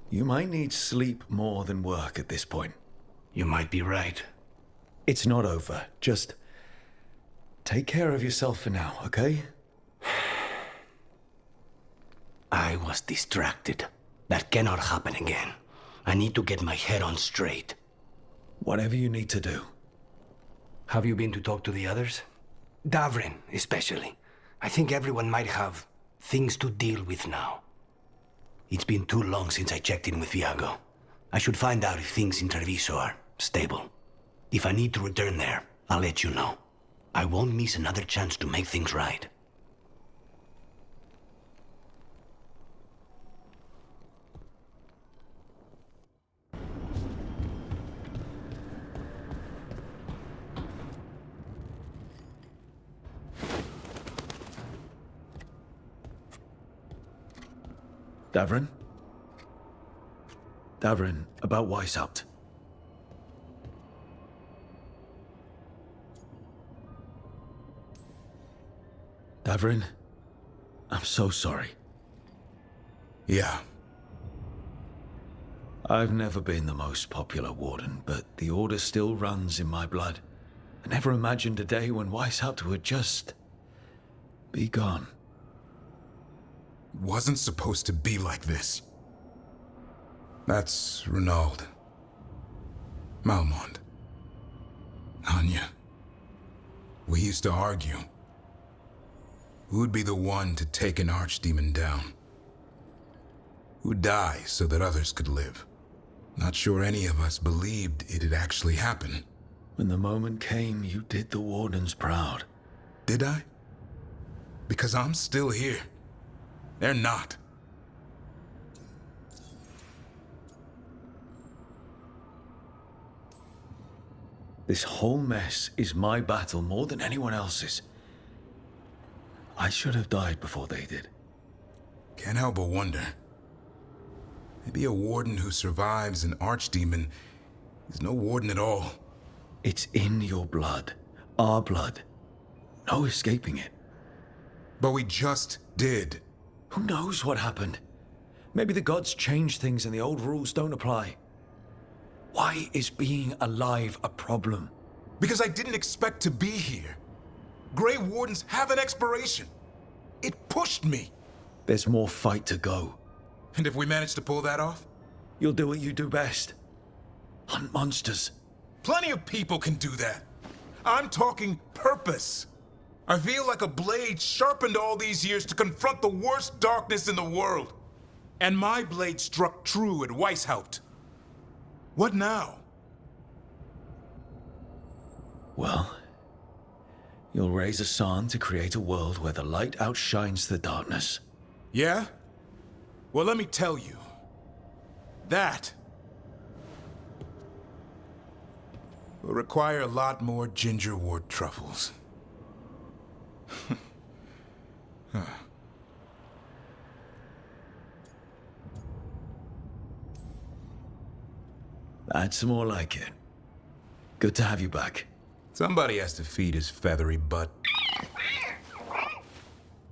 S3: You might need sleep more than work at this point.
S11: You might be right.
S3: It's not over. Just take care of yourself for now, okay?
S11: I was distracted. That cannot happen again. I need to get my head on straight.
S3: Whatever you need to do.
S11: Have you been to talk to the others? Davrin, especially. I think everyone might have things to deal with now. It's been too long since I checked in with Viago. I should find out if things in Treviso are stable. If I need to return there, I'll let you know. I won't miss another chance to make things right.
S3: Davrin? Davrin, about Weishaupt. Davrin? I'm so sorry.
S6: Yeah.
S3: I've never been the most popular warden, but the order still runs in my blood. I never imagined a day when Weishaupt would just be gone.
S6: Wasn't supposed to be like this. That's Renaud. Malmont. Anya. We used to argue. Who'd be the one to take an archdemon down? Who'd die so that others could live? Not sure any of us believed it'd actually happen.
S3: When the moment came, you did the Wardens proud.
S6: Did I? Because I'm still here. They're not.
S3: This whole mess is my battle more than anyone else's. I should have died before they did.
S6: Can't help but wonder. It Maybe a warden who survives an archdemon is no warden at all.
S3: It's in your blood. Our blood. No escaping it.
S6: But we just did.
S3: Who knows what happened? Maybe the gods changed things and the old rules don't apply. Why is being alive a problem?
S6: Because I didn't expect to be here. Grey Wardens have an expiration. It pushed me.
S3: There's more fight to go.
S6: And if we manage to pull that off?
S3: You'll do what you do best. Hunt monsters.
S6: Plenty of people can do that. I'm talking purpose. I feel like a blade sharpened all these years to confront the worst darkness in the world. And my blade struck true at Weishaupt. What now?
S3: Well, you'll raise a San to create a world where the light outshines the darkness.
S6: Yeah? Well, let me tell you. That will require a lot more gingerwort truffles. Huh.
S3: That's more like it. Good to have you back.
S6: Somebody has to feed his feathery butt.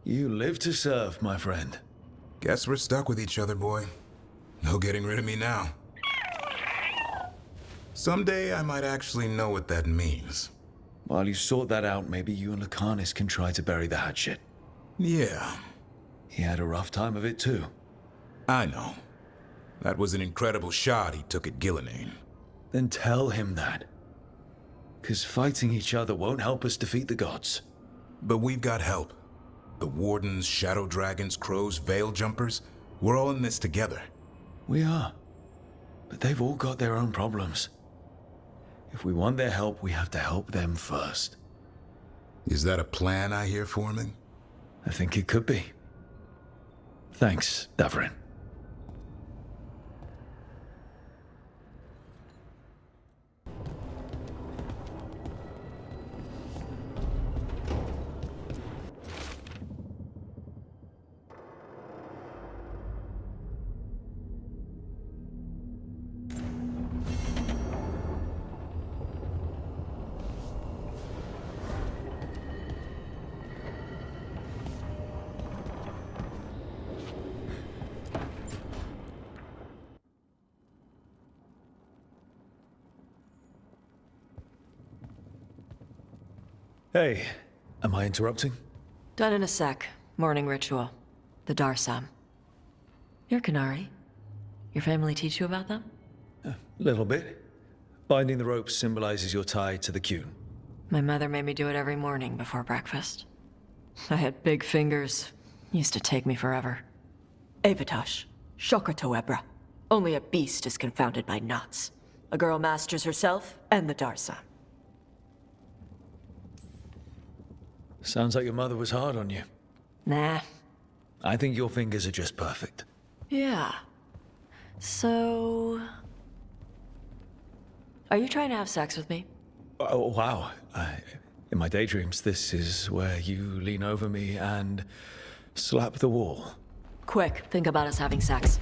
S3: You live to serve, my friend.
S6: Guess we're stuck with each other, boy. No getting rid of me now. Someday I might actually know what that means.
S3: While you sort that out, maybe you and Lucanus can try to bury the hatchet.
S6: Yeah.
S3: He had a rough time of it too.
S6: I know. That was an incredible shot he took at Gillenane.
S3: Then tell him that. 'Cause fighting each other won't help us defeat the gods.
S6: But we've got help. The Wardens, Shadow Dragons, Crows, Veil Jumpers, we're all in this together.
S3: We are. But they've all got their own problems. If we want their help, we have to help them first.
S6: Is that a plan I hear forming?
S3: I think it could be. Thanks, Davrin. Hey, am I interrupting?
S2: Done in a sec. Morning ritual. The Darsam. You're Canary. Your family teach you about them?
S3: A little bit. Binding the ropes symbolizes your tie to the Qun.
S2: My mother made me do it every morning before breakfast. I had big fingers. Used to take me forever. Avatosh. Shokratoebra. Only a beast is confounded by knots. A girl masters herself and the Darsam.
S3: Sounds like your mother was hard on you.
S2: Nah.
S3: I think your fingers are just perfect.
S2: Yeah. So... Are you trying to have sex with me?
S3: Oh, wow. In my daydreams, this is where you lean over me and slap the wall.
S2: Quick, think about us having sex.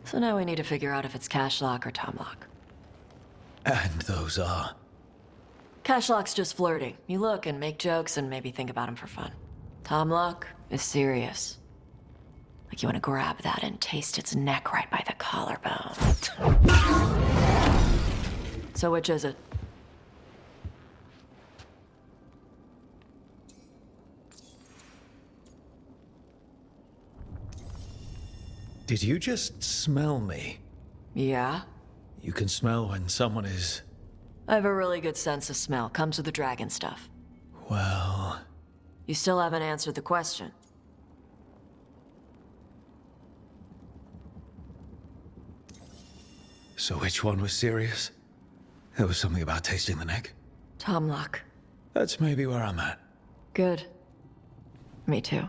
S2: So now we need to figure out if it's Cashlock or Tomlock.
S3: And those are?
S2: Cashlock's just flirting. You look and make jokes and maybe think about him for fun. Tomlock is serious. Like you want to grab that and taste its neck right by the collarbone. So which is it?
S3: Did you just smell me?
S2: Yeah?
S3: You can smell when someone is...
S2: I have a really good sense of smell. Comes with the dragon stuff.
S3: Well...
S2: You still haven't answered the question.
S3: So which one was serious? There was something about tasting the neck.
S2: Tomlock.
S3: That's maybe where I'm at.
S2: Good. Me too.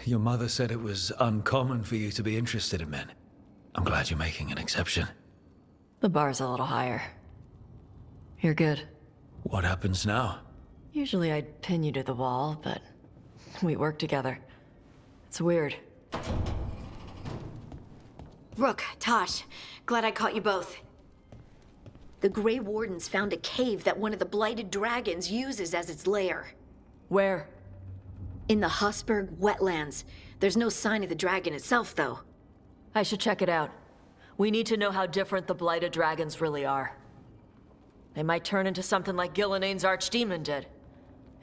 S3: Your mother said it was uncommon for you to be interested in men. I'm glad you're making an exception.
S2: The bar's a little higher. You're good.
S12: What happens now?
S2: Usually I'd pin you to the wall, but we work together. It's weird.
S1: Rook, Tosh, glad I caught you both. The Grey Wardens found a cave that one of the Blighted Dragons uses as its lair.
S2: Where?
S1: In the Hussberg wetlands. There's no sign of the dragon itself, though.
S2: I should check it out. We need to know how different the Blighted Dragons really are. They might turn into something like Gillenane's archdemon did.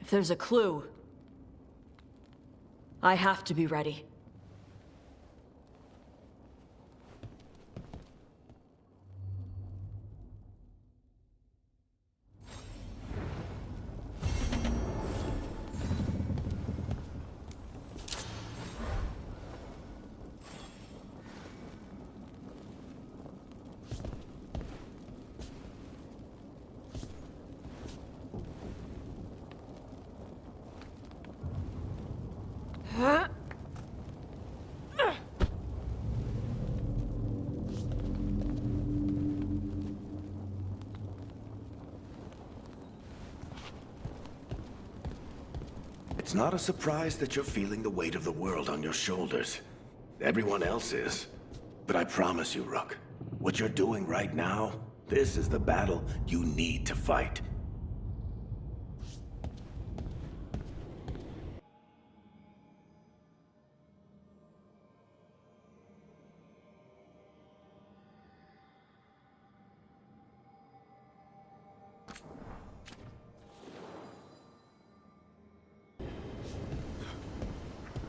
S2: If there's a clue, I have to be ready.
S5: It's not a surprise that you're feeling the weight of the world on your shoulders. Everyone else is. But I promise you, Rook, what you're doing right now, this is the battle you need to fight.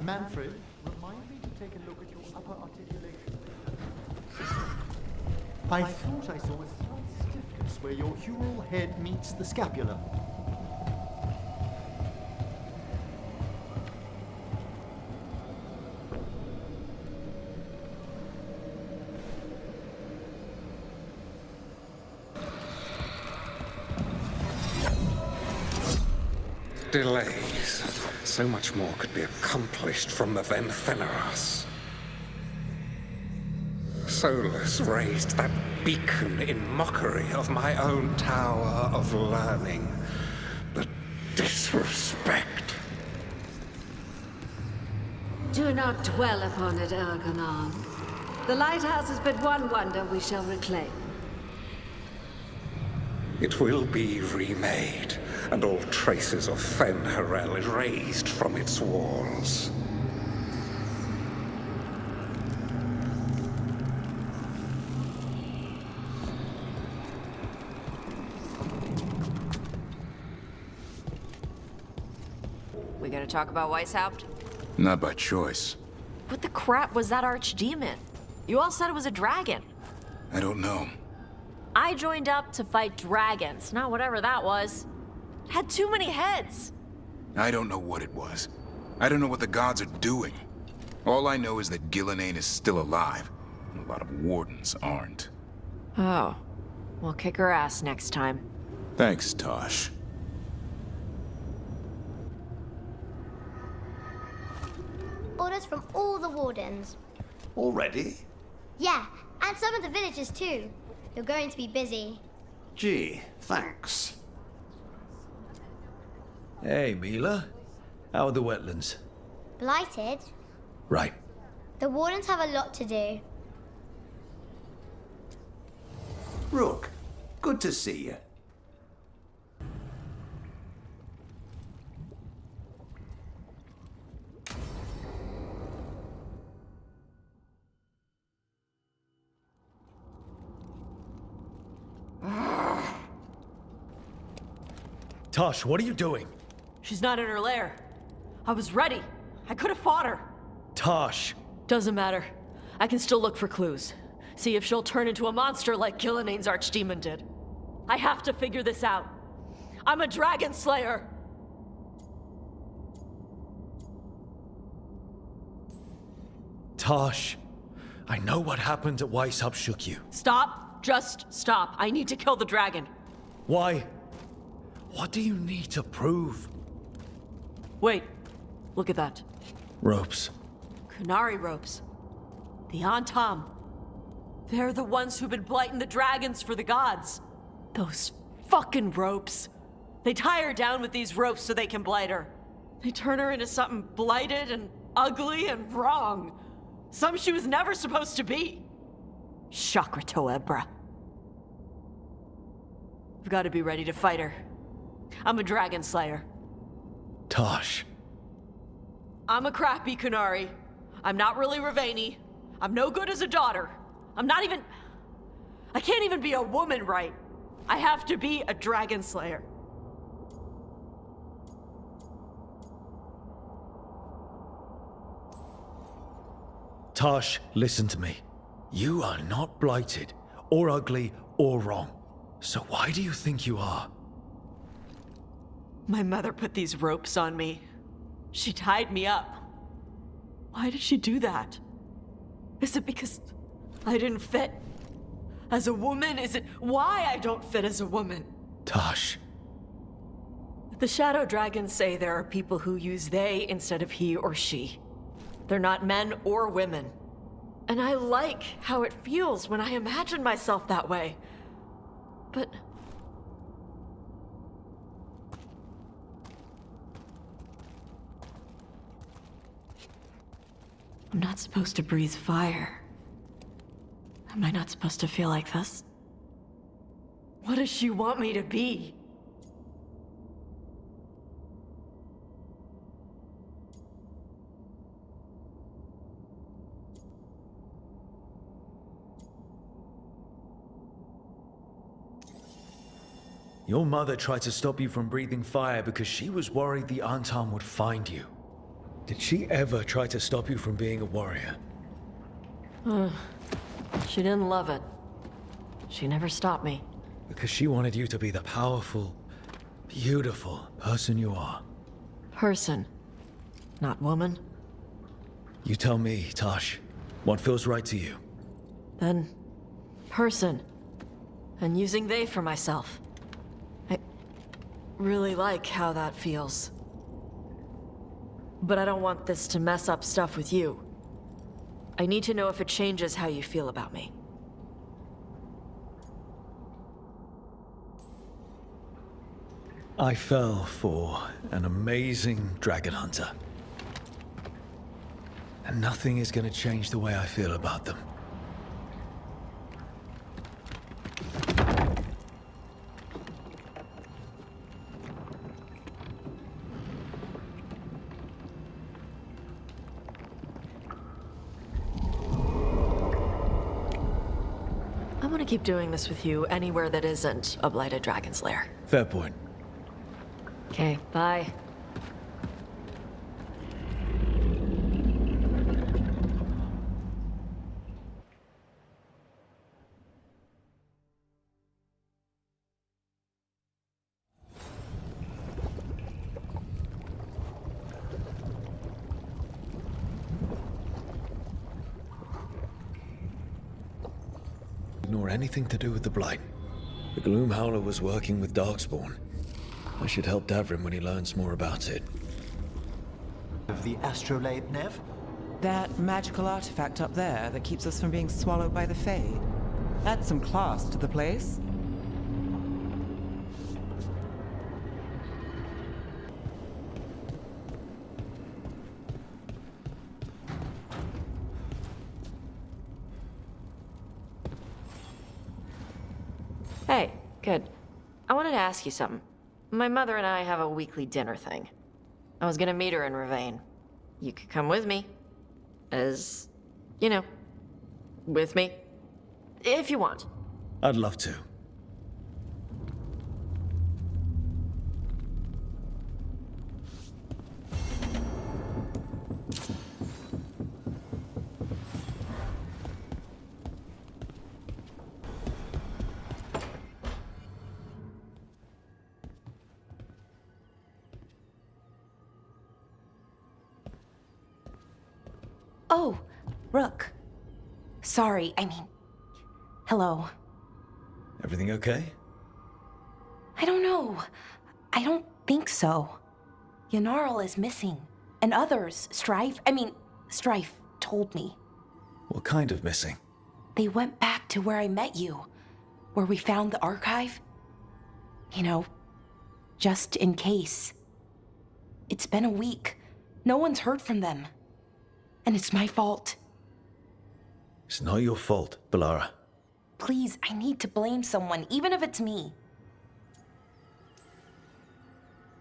S8: Manfred, remind me to take a look at your upper articulation. I thought I saw a slight stiffness where your humeral head meets the scapula.
S16: Delays. So much more could be accomplished from the then Feneras. Solus raised that beacon in mockery of my own tower of learning. The disrespect.
S22: Do not dwell upon it, Ergonon. The lighthouse is but one wonder we shall reclaim.
S16: It will be remade, and all traces of Fen'Harel erased from its walls.
S2: We gonna talk about Weishaupt?
S6: Not by choice.
S2: What the crap was that archdemon? You all said it was a dragon.
S6: I don't know.
S2: I joined up to fight dragons, not whatever that was. It had too many heads.
S6: I don't know what it was. I don't know what the gods are doing. All I know is that Gillenane is still alive, and a lot of wardens aren't.
S2: Oh. We'll kick her ass next time.
S6: Thanks, Tosh.
S14: Orders from all the wardens.
S5: Already?
S14: Yeah, and some of the villagers too. You're going to be busy.
S5: Gee, thanks.
S12: Hey, Mila. How are the wetlands?
S14: Blighted?
S12: Right.
S14: The wardens have a lot to do.
S5: Rook, good to see you.
S12: Tosh, what are you doing?
S2: She's not in her lair. I was ready. I could have fought her.
S12: Tosh!
S2: Doesn't matter. I can still look for clues. See if she'll turn into a monster like Gillenane's archdemon did. I have to figure this out. I'm a dragon slayer!
S12: Tosh, I know what happened at Weishaupt shook you.
S2: Stop. Just stop. I need to kill the dragon.
S12: Why? What do you need to prove?
S2: Wait. Look at that.
S12: Ropes.
S2: Kunari ropes. The Antam. They're the ones who've been blighting the dragons for the gods. Those fucking ropes. They tie her down with these ropes so they can blight her. They turn her into something blighted and ugly and wrong. Something she was never supposed to be. Chakra Toebra. I've got to be ready to fight her. I'm a dragon slayer.
S3: Tosh.
S2: I'm a crappy Kunari. I'm not really Ravani. I'm no good as a daughter. I can't even be a woman right. I have to be a dragon slayer.
S3: Tosh, listen to me. You are not blighted, or ugly, or wrong. So why do you think you are?
S2: My mother put these ropes on me. She tied me up. Why did she do that? Is it because I didn't fit as a woman? Is it why I don't fit as a woman?
S3: Tosh.
S2: The Shadow Dragons say there are people who use they instead of he or she. They're not men or women. And I like how it feels when I imagine myself that way. But I'm not supposed to breathe fire. Am I not supposed to feel like this? What does she want me to be?
S3: Your mother tried to stop you from breathing fire because she was worried the Antam would find you. Did she ever try to stop you from being a warrior?
S2: She didn't love it. She never stopped me.
S3: Because she wanted you to be the powerful, beautiful person you are.
S2: Person, not woman.
S3: You tell me, Tosh, what feels right to you?
S2: Then, person. And using they for myself. I really like how that feels. But I don't want this to mess up stuff with you. I need to know if it changes how you feel about me.
S3: I fell for an amazing dragon hunter. And nothing is going to change the way I feel about them.
S2: I want to keep doing this with you anywhere that isn't a blighted dragon's lair.
S3: Fair point.
S2: Okay, bye.
S3: Nor anything to do with the Blight. The Gloom Howler was working with Darkspawn. I should help Davrin when he learns more about it.
S8: Of the astrolabe, Nev?
S7: That magical artifact up there that keeps us from being swallowed by the Fade. Adds some class to the place.
S2: Hey, good. I wanted to ask you something. My mother and I have a weekly dinner thing. I was gonna meet her in Ravane. You could come with me. As, you know, with me. If you want.
S3: I'd love to.
S4: Oh, Rook. Sorry, hello.
S3: Everything okay?
S4: I don't know. I don't think so. Yanarl is missing. And others, Strife told me.
S3: What kind of missing?
S4: They went back to where I met you, where we found the archive. You know, just in case. It's been a week. No one's heard from them. And it's my fault.
S3: It's not your fault, Bellara.
S4: Please, I need to blame someone, even if it's me.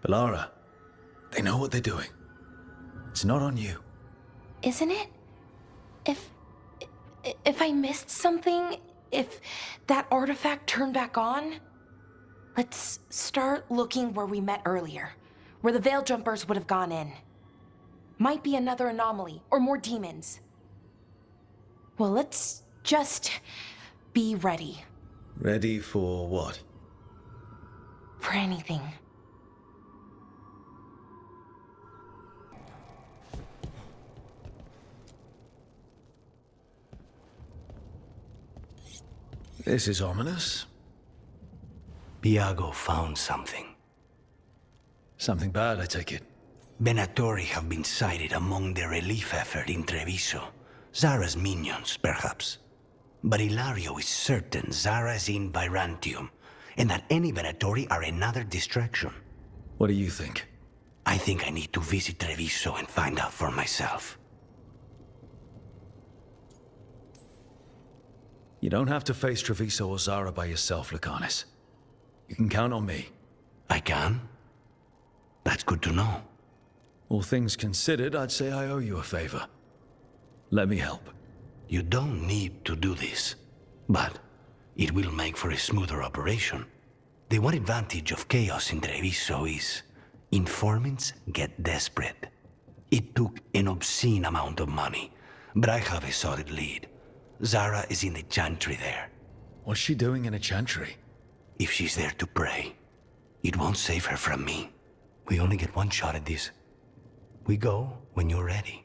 S3: Bellara, they know what they're doing. It's not on you.
S4: Isn't it? If I missed something, if that artifact turned back on, let's start looking where we met earlier, where the Veil Jumpers would have gone in. Might be another anomaly, or more demons. Well, let's just be ready.
S3: Ready for what?
S4: For anything.
S3: This is ominous.
S11: Viago found something.
S3: Something bad, I take it.
S11: Venatori have been sighted among the relief effort in Treviso. Zara's minions, perhaps. But Ilario is certain Zara is in Byrantium, and that any Venatori are another distraction.
S3: What do you think?
S11: I think I need to visit Treviso and find out for myself.
S3: You don't have to face Treviso or Zara by yourself, Lucanis. You can count on me.
S11: I can? That's good to know.
S3: All things considered, I'd say I owe you a favor. Let me help.
S11: You don't need to do this, but it will make for a smoother operation. The one advantage of chaos in Treviso is informants get desperate. It took an obscene amount of money, but I have a solid lead. Zara is in the chantry there.
S3: What's she doing in a chantry?
S11: If she's there to pray, it won't save her from me. We only get one shot at this. We go when you're ready.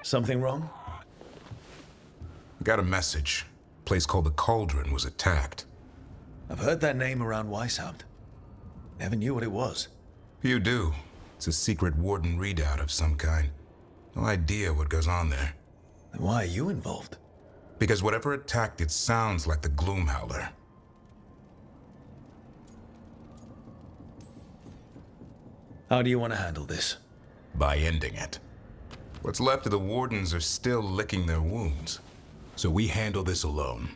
S3: Something wrong?
S6: Got a message. A place called the Cauldron was attacked.
S3: I've heard that name around Weishaupt. Never knew what it was.
S6: You do. It's a secret warden readout of some kind. No idea what goes on there.
S3: Then why are you involved?
S6: Because whatever attacked it sounds like the Gloomhowler.
S3: How do you want to handle this?
S6: By ending it. What's left of the Wardens are still licking their wounds. So we handle this alone.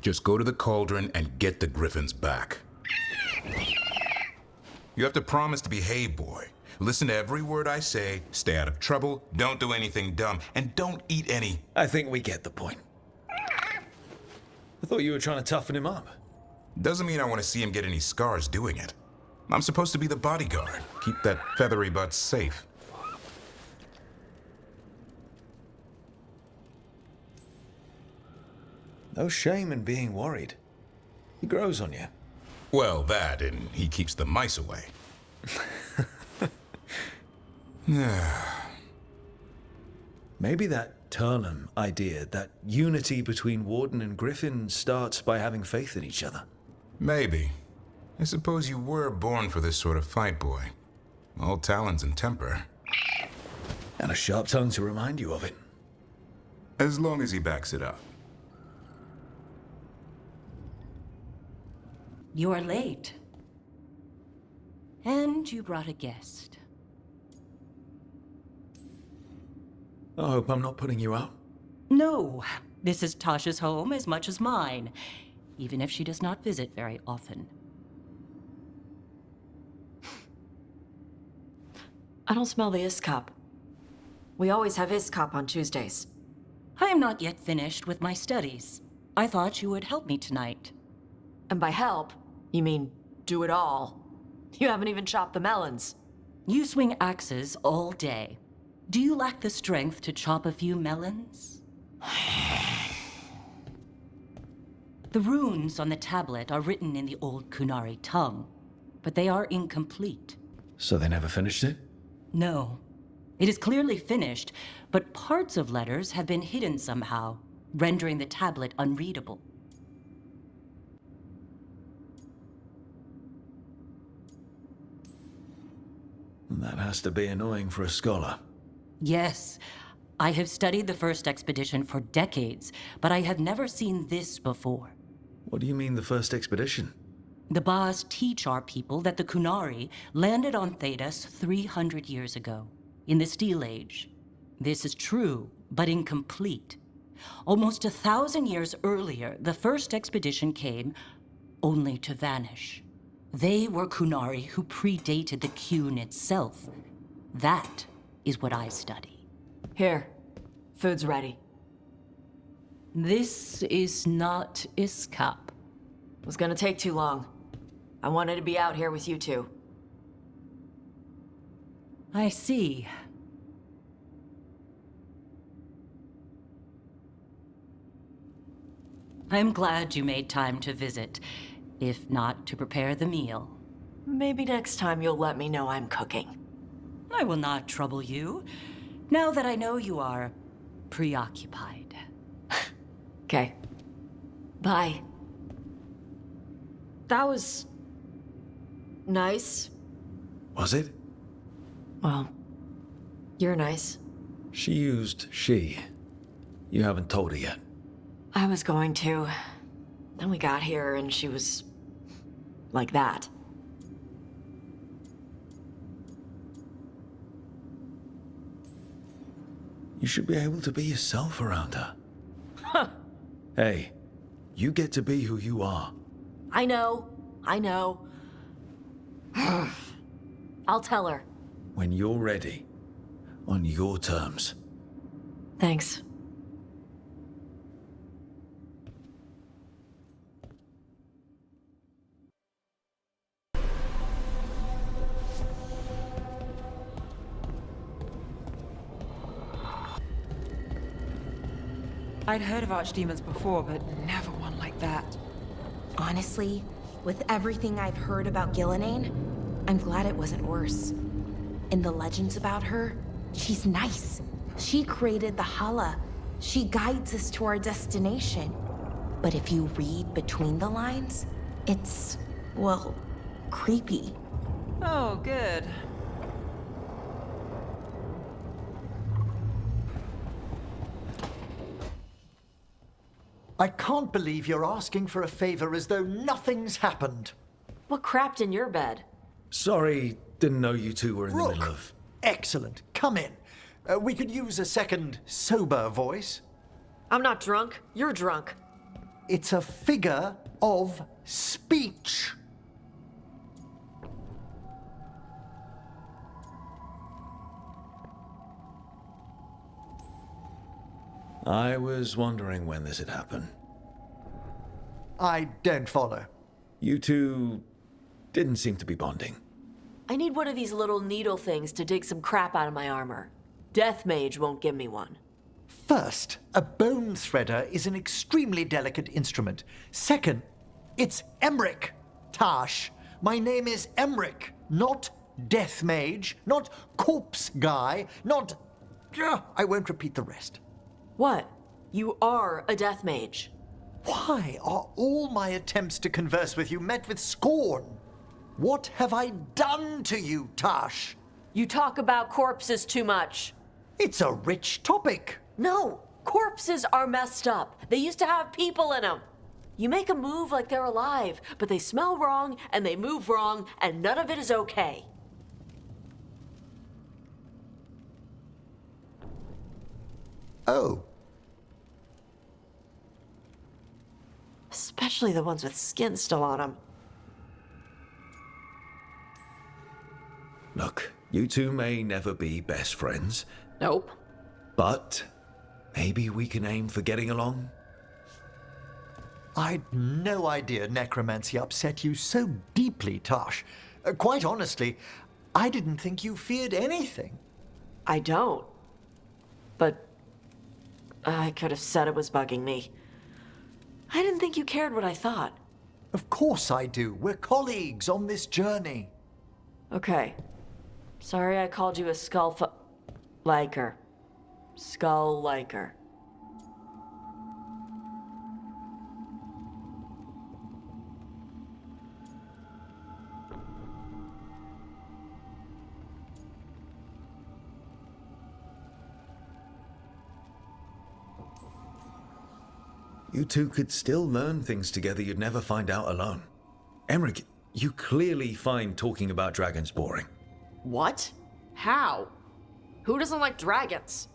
S6: Just go to the Cauldron and get the Griffins back. You have to promise to behave, boy. Listen to every word I say, stay out of trouble, don't do anything dumb, and don't eat any...
S3: I think we get the point. I thought you were trying to toughen him up.
S6: Doesn't mean I want to see him get any scars doing it. I'm supposed to be the bodyguard. Keep that feathery butt safe.
S3: No shame in being worried. He grows on you.
S6: Well, that, and he keeps the mice away.
S3: Maybe that Turnham idea, that unity between Warden and Griffin, starts by having faith in each other.
S6: Maybe. I suppose you were born for this sort of fight, boy. All talents and temper.
S3: And a sharp tongue to remind you of it.
S6: As long as he backs it up.
S10: You're late. And you brought a guest.
S3: I hope I'm not putting you out.
S10: No, this is Tasha's home as much as mine, even if she does not visit very often.
S2: I don't smell the Iskop. We always have Iskop on Tuesdays.
S10: I am not yet finished with my studies. I thought you would help me tonight.
S2: And by help, you mean do it all. You haven't even chopped the melons.
S10: You swing axes all day. Do you lack the strength to chop a few melons? The runes on the tablet are written in the old Kunari tongue, but they are incomplete.
S3: So they never finished it?
S10: No. It is clearly finished, but parts of letters have been hidden somehow, rendering the tablet unreadable.
S3: That has to be annoying for a scholar.
S10: Yes. I have studied the first expedition for decades, but I have never seen this before.
S3: What do you mean, the first expedition?
S10: The Baas teach our people that the Kunari landed on Thedas 300 years ago, in the Steel Age. This is true, but incomplete. Almost 1,000 years earlier, the first expedition came only to vanish. They were Kunari who predated the Qun itself. That is what I study.
S2: Here. Food's ready.
S10: This is not Iskap.
S2: It was gonna take too long. I wanted to be out here with you two.
S10: I see. I'm glad you made time to visit, if not to prepare the meal.
S2: Maybe next time you'll let me know I'm cooking.
S10: I will not trouble you, now that I know you are preoccupied.
S2: Okay. Bye. That was... nice.
S3: Was it?
S2: Well, you're nice.
S3: She used she. You haven't told her yet.
S2: I was going to. Then we got here and she was... like that.
S3: You should be able to be yourself around her.
S2: Huh.
S3: Hey, you get to be who you are.
S2: I know. I'll tell her.
S3: When you're ready. On your terms.
S2: Thanks.
S7: I'd heard of archdemons before, but never one like that.
S4: Honestly, with everything I've heard about Gillenane, I'm glad it wasn't worse. In the legends about her, she's nice. She created the Hala. She guides us to our destination. But if you read between the lines, it's, well, creepy.
S7: Oh, good.
S8: I can't believe you're asking for a favor as though nothing's happened.
S2: What crapped in your bed?
S3: Sorry, didn't know you two were in the middle of...
S8: Excellent. Come in. We could use a second sober voice.
S2: I'm not drunk. You're drunk.
S8: It's a figure of speech.
S3: I was wondering when this had happened.
S8: I don't follow.
S3: You two didn't seem to be bonding.
S2: I need one of these little needle things to dig some crap out of my armor. Death Mage won't give me one.
S8: First, a bone threader is an extremely delicate instrument. Second, it's Emmerich. Tash, my name is Emmerich, not Death Mage, not Corpse Guy, not... I won't repeat the rest.
S2: What? You are a Death Mage.
S8: Why are all my attempts to converse with you met with scorn? What have I done to you, Tash?
S2: You talk about corpses too much.
S8: It's a rich topic.
S2: No, corpses are messed up. They used to have people in them. You make a move like they're alive, but they smell wrong and they move wrong, and none of it is okay.
S8: Oh.
S2: Especially the ones with skin still on them.
S3: Look, you two may never be best friends.
S2: Nope.
S3: But maybe we can aim for getting along?
S8: I'd no idea necromancy upset you so deeply, Tash. Quite honestly, I didn't think you feared anything.
S2: I don't. But I could have said it was bugging me. I didn't think you cared what I thought.
S8: Of course I do. We're colleagues on this journey.
S2: Okay. Sorry I called you a liker. Skull liker.
S3: You two could still learn things together you'd never find out alone. Emmerich, you clearly find talking about dragons boring.
S2: What? How? Who doesn't like dragons?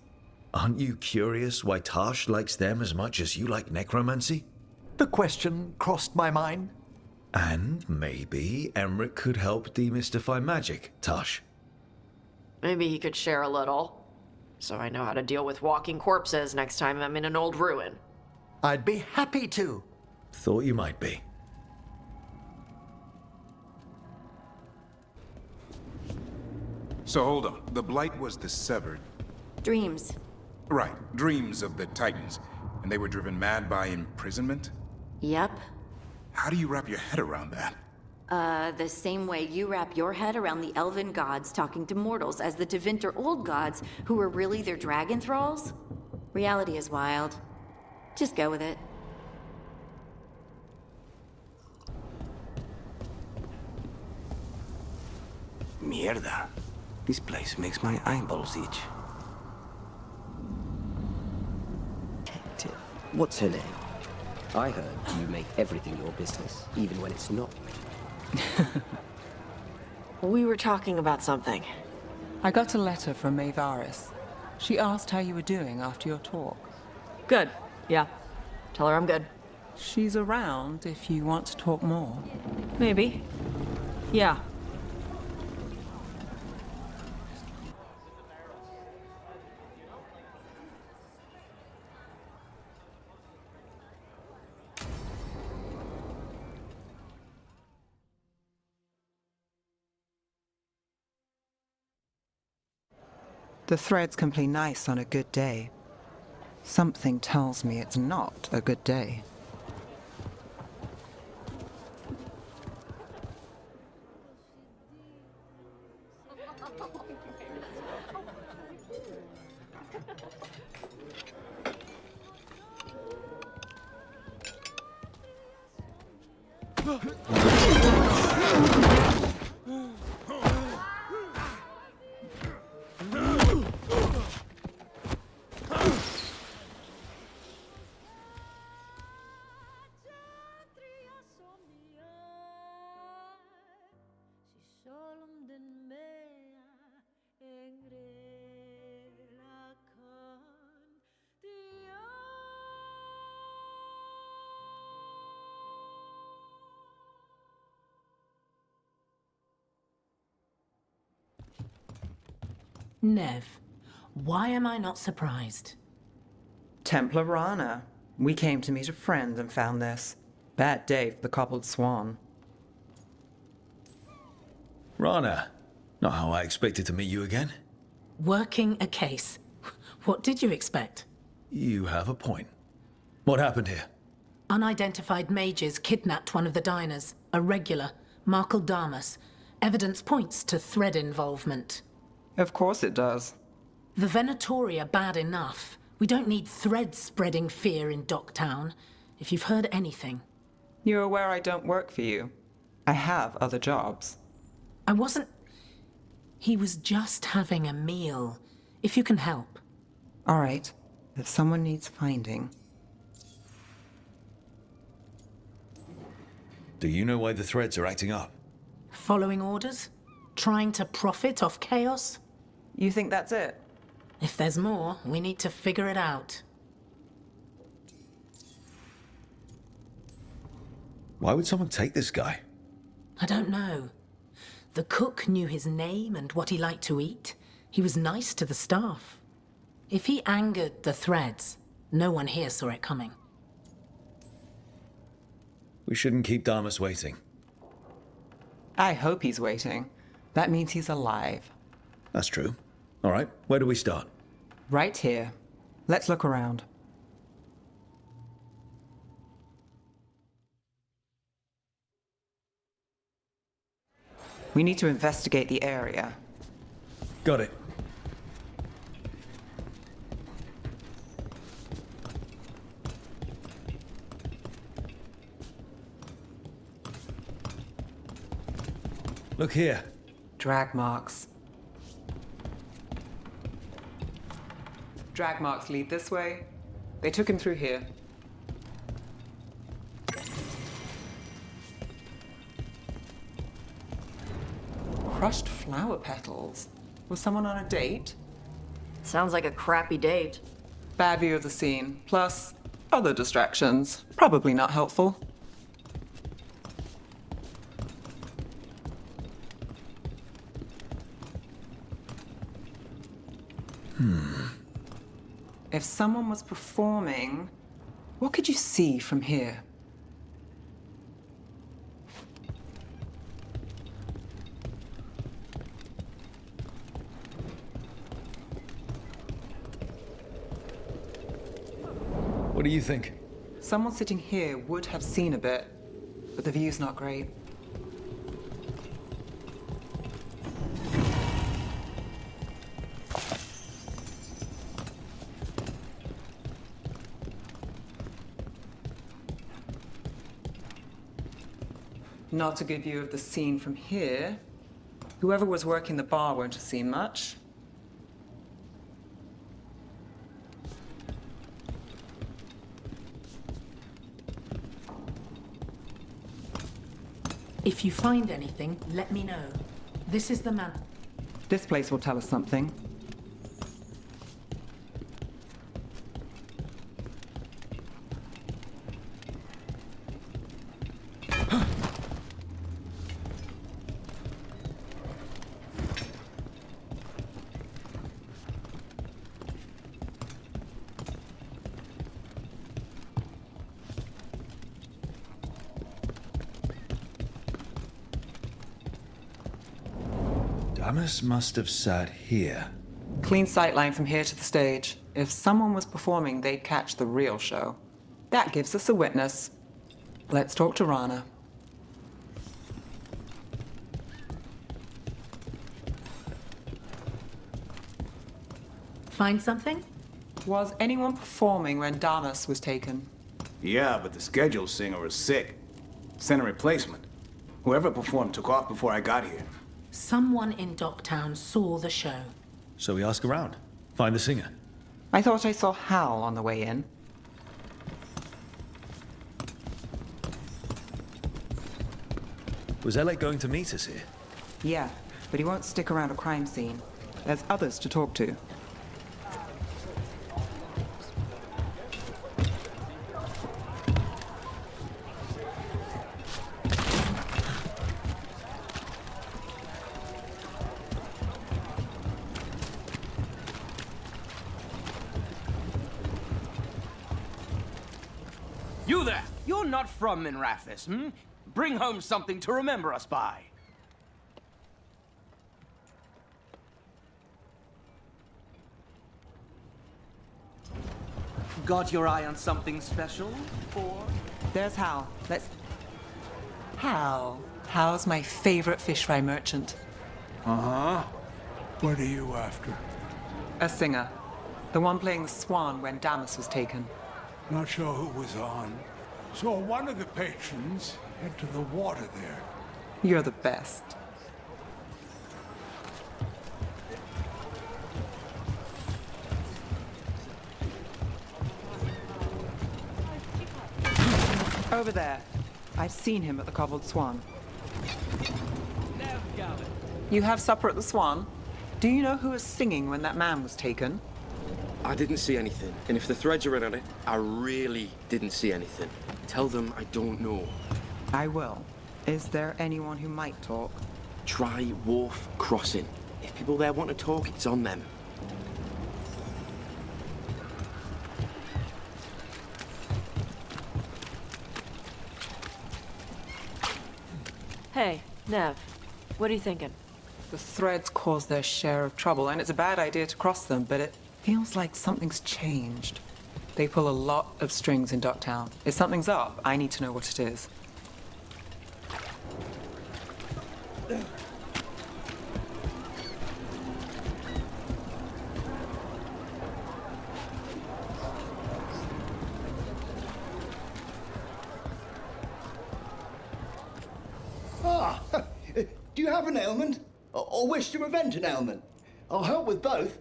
S3: Aren't you curious why Tash likes them as much as you like necromancy?
S8: The question crossed my mind.
S3: And maybe Emmerich could help demystify magic, Tash.
S2: Maybe he could share a little, so I know how to deal with walking corpses next time I'm in an old ruin.
S8: I'd be happy to.
S3: Thought you might be.
S6: So hold on. The Blight was the severed.
S1: Dreams.
S6: Right, dreams of the Titans. And they were driven mad by imprisonment?
S1: Yep.
S6: How do you wrap your head around that?
S1: The same way you wrap your head around the elven gods talking to mortals as the Tevinter old gods who were really their dragon thralls? Reality is wild. Just go with it.
S11: Mierda. This place makes my eyeballs itch.
S9: Detective. What's her name? I heard you make everything your business, even when it's not.
S2: We were talking about something.
S7: I got a letter from Maevaris. She asked how you were doing after your talk.
S2: Good. Yeah. Tell her I'm good.
S7: She's around if you want to talk more.
S2: Maybe. Yeah.
S7: The threads can play nice on a good day. Something tells me it's not a good day.
S15: Nev, why am I not surprised?
S7: Templar Rana. We came to meet a friend and found this. Bad day for the cobbled swan.
S3: Rana, not how I expected to meet you again.
S15: Working a case. What did you expect?
S3: You have a point. What happened here?
S15: Unidentified mages kidnapped one of the diners, a regular, Markle Damas. Evidence points to thread involvement.
S7: Of course it does.
S15: The Venatori are bad enough. We don't need threads spreading fear in Docktown. If you've heard anything.
S7: You're aware I don't work for you. I have other jobs.
S15: I wasn't... He was just having a meal. If you can help.
S7: All right. If someone needs finding.
S3: Do you know why the threads are acting up?
S15: Following orders? Trying to profit off chaos?
S7: You think that's it?
S15: If there's more, we need to figure it out.
S3: Why would someone take this guy?
S15: I don't know. The cook knew his name and what he liked to eat. He was nice to the staff. If he angered the threads, no one here saw it coming.
S3: We shouldn't keep Damas waiting.
S7: I hope he's waiting. That means he's alive.
S3: That's true. All right, where do we start?
S7: Right here. Let's look around. We need to investigate the area.
S3: Got it. Look here.
S7: Drag marks. Drag marks lead this way. They took him through here. Crushed flower petals. Was someone on a date?
S2: Sounds like a crappy date.
S7: Bad view of the scene, plus other distractions. Probably not helpful. If someone was performing, what could you see from here?
S3: What do you think?
S7: Someone sitting here would have seen a bit, but the view's not great. Not a good view of the scene from here. Whoever was working the bar won't have seen much.
S15: If you find anything, let me know. This is the man.
S7: This place will tell us something.
S3: Damas must have sat here.
S7: Clean sightline from here to the stage. If someone was performing, they'd catch the real show. That gives us a witness. Let's talk to Rana.
S15: Find something?
S7: Was anyone performing when Damas was taken?
S17: Yeah, but the scheduled singer was sick. Sent a replacement. Whoever performed took off before I got here.
S15: Someone in Docktown saw the show.
S3: So we ask around. Find the singer.
S7: I thought I saw Hal on the way in.
S3: Was Elec going to meet us here?
S7: Yeah, but he won't stick around a crime scene. There's others to talk to.
S19: You there! You're not from Minrathis, hmm? Bring home something to remember us by. Got your eye on something special, or?
S7: There's Hal. Let's... Hal. Hal's my favorite fish fry merchant.
S23: Uh-huh. What are you after?
S7: A singer. The one playing the swan when Damas was taken.
S23: Not sure who was on. Saw one of the patrons head to the water there.
S7: You're the best. Over there. I've seen him at the Cobbled Swan. You have supper at the Swan? Do you know who was singing when that man was taken?
S24: I didn't see anything, and if the threads are in on it, I really didn't see anything. Tell them I don't know.
S7: I will. Is there anyone who might talk?
S24: Try Wharf Crossing. If people there want to talk, it's on them.
S2: Hey, Nev, what are you thinking?
S7: The threads cause their share of trouble, and it's a bad idea to cross them, but it feels like something's changed. They pull a lot of strings in Docktown. If something's up, I need to know what it is.
S25: Ah, do you have an ailment? Or wish to prevent an ailment? I'll help with both.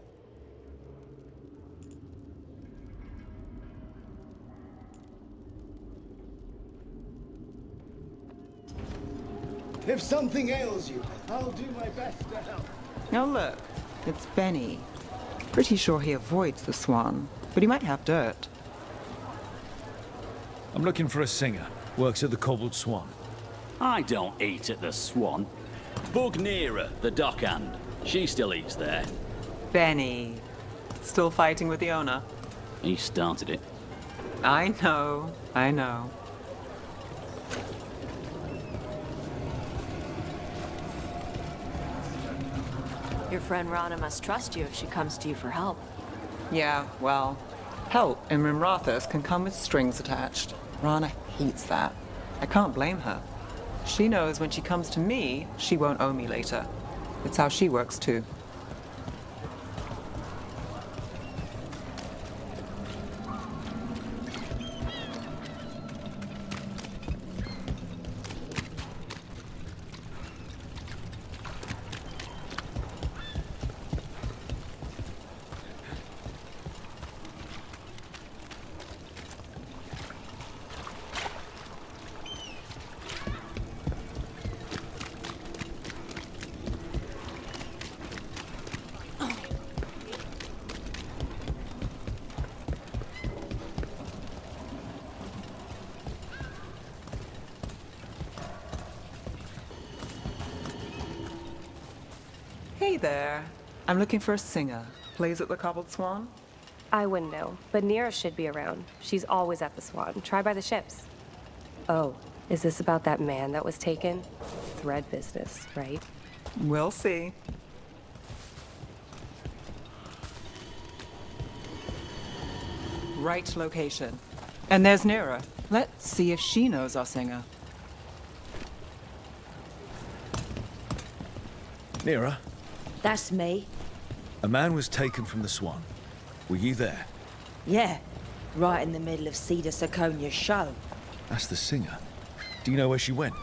S25: If something ails you, I'll do my best to help.
S7: Oh, look. It's Benny. Pretty sure he avoids the swan, but he might have dirt.
S3: I'm looking for a singer. Works at the Cobbled Swan.
S13: I don't eat at the Swan. Bug Nearer, the dockhand. She still eats there.
S7: Benny. Still fighting with the owner?
S13: He started it.
S7: I know.
S2: Your friend Rana must trust you if she comes to you for help.
S7: Yeah, well, help in Rimrathas can come with strings attached. Rana hates that. I can't blame her. She knows when she comes to me, she won't owe me later. It's how she works too. Hey there. I'm looking for a singer. Plays at the Cobbled Swan?
S18: I wouldn't know, but Nira should be around. She's always at the Swan. Try by the ships. Oh, is this about that man that was taken? Thread business, right?
S7: We'll see. Right location. And there's Nira. Let's see if she knows our singer.
S3: Nira,
S20: That's me.
S3: a man was taken from the Swan. Were you there?
S20: Yeah, right in the middle of Cedar Siconia's show.
S3: That's the singer. Do you know where she went?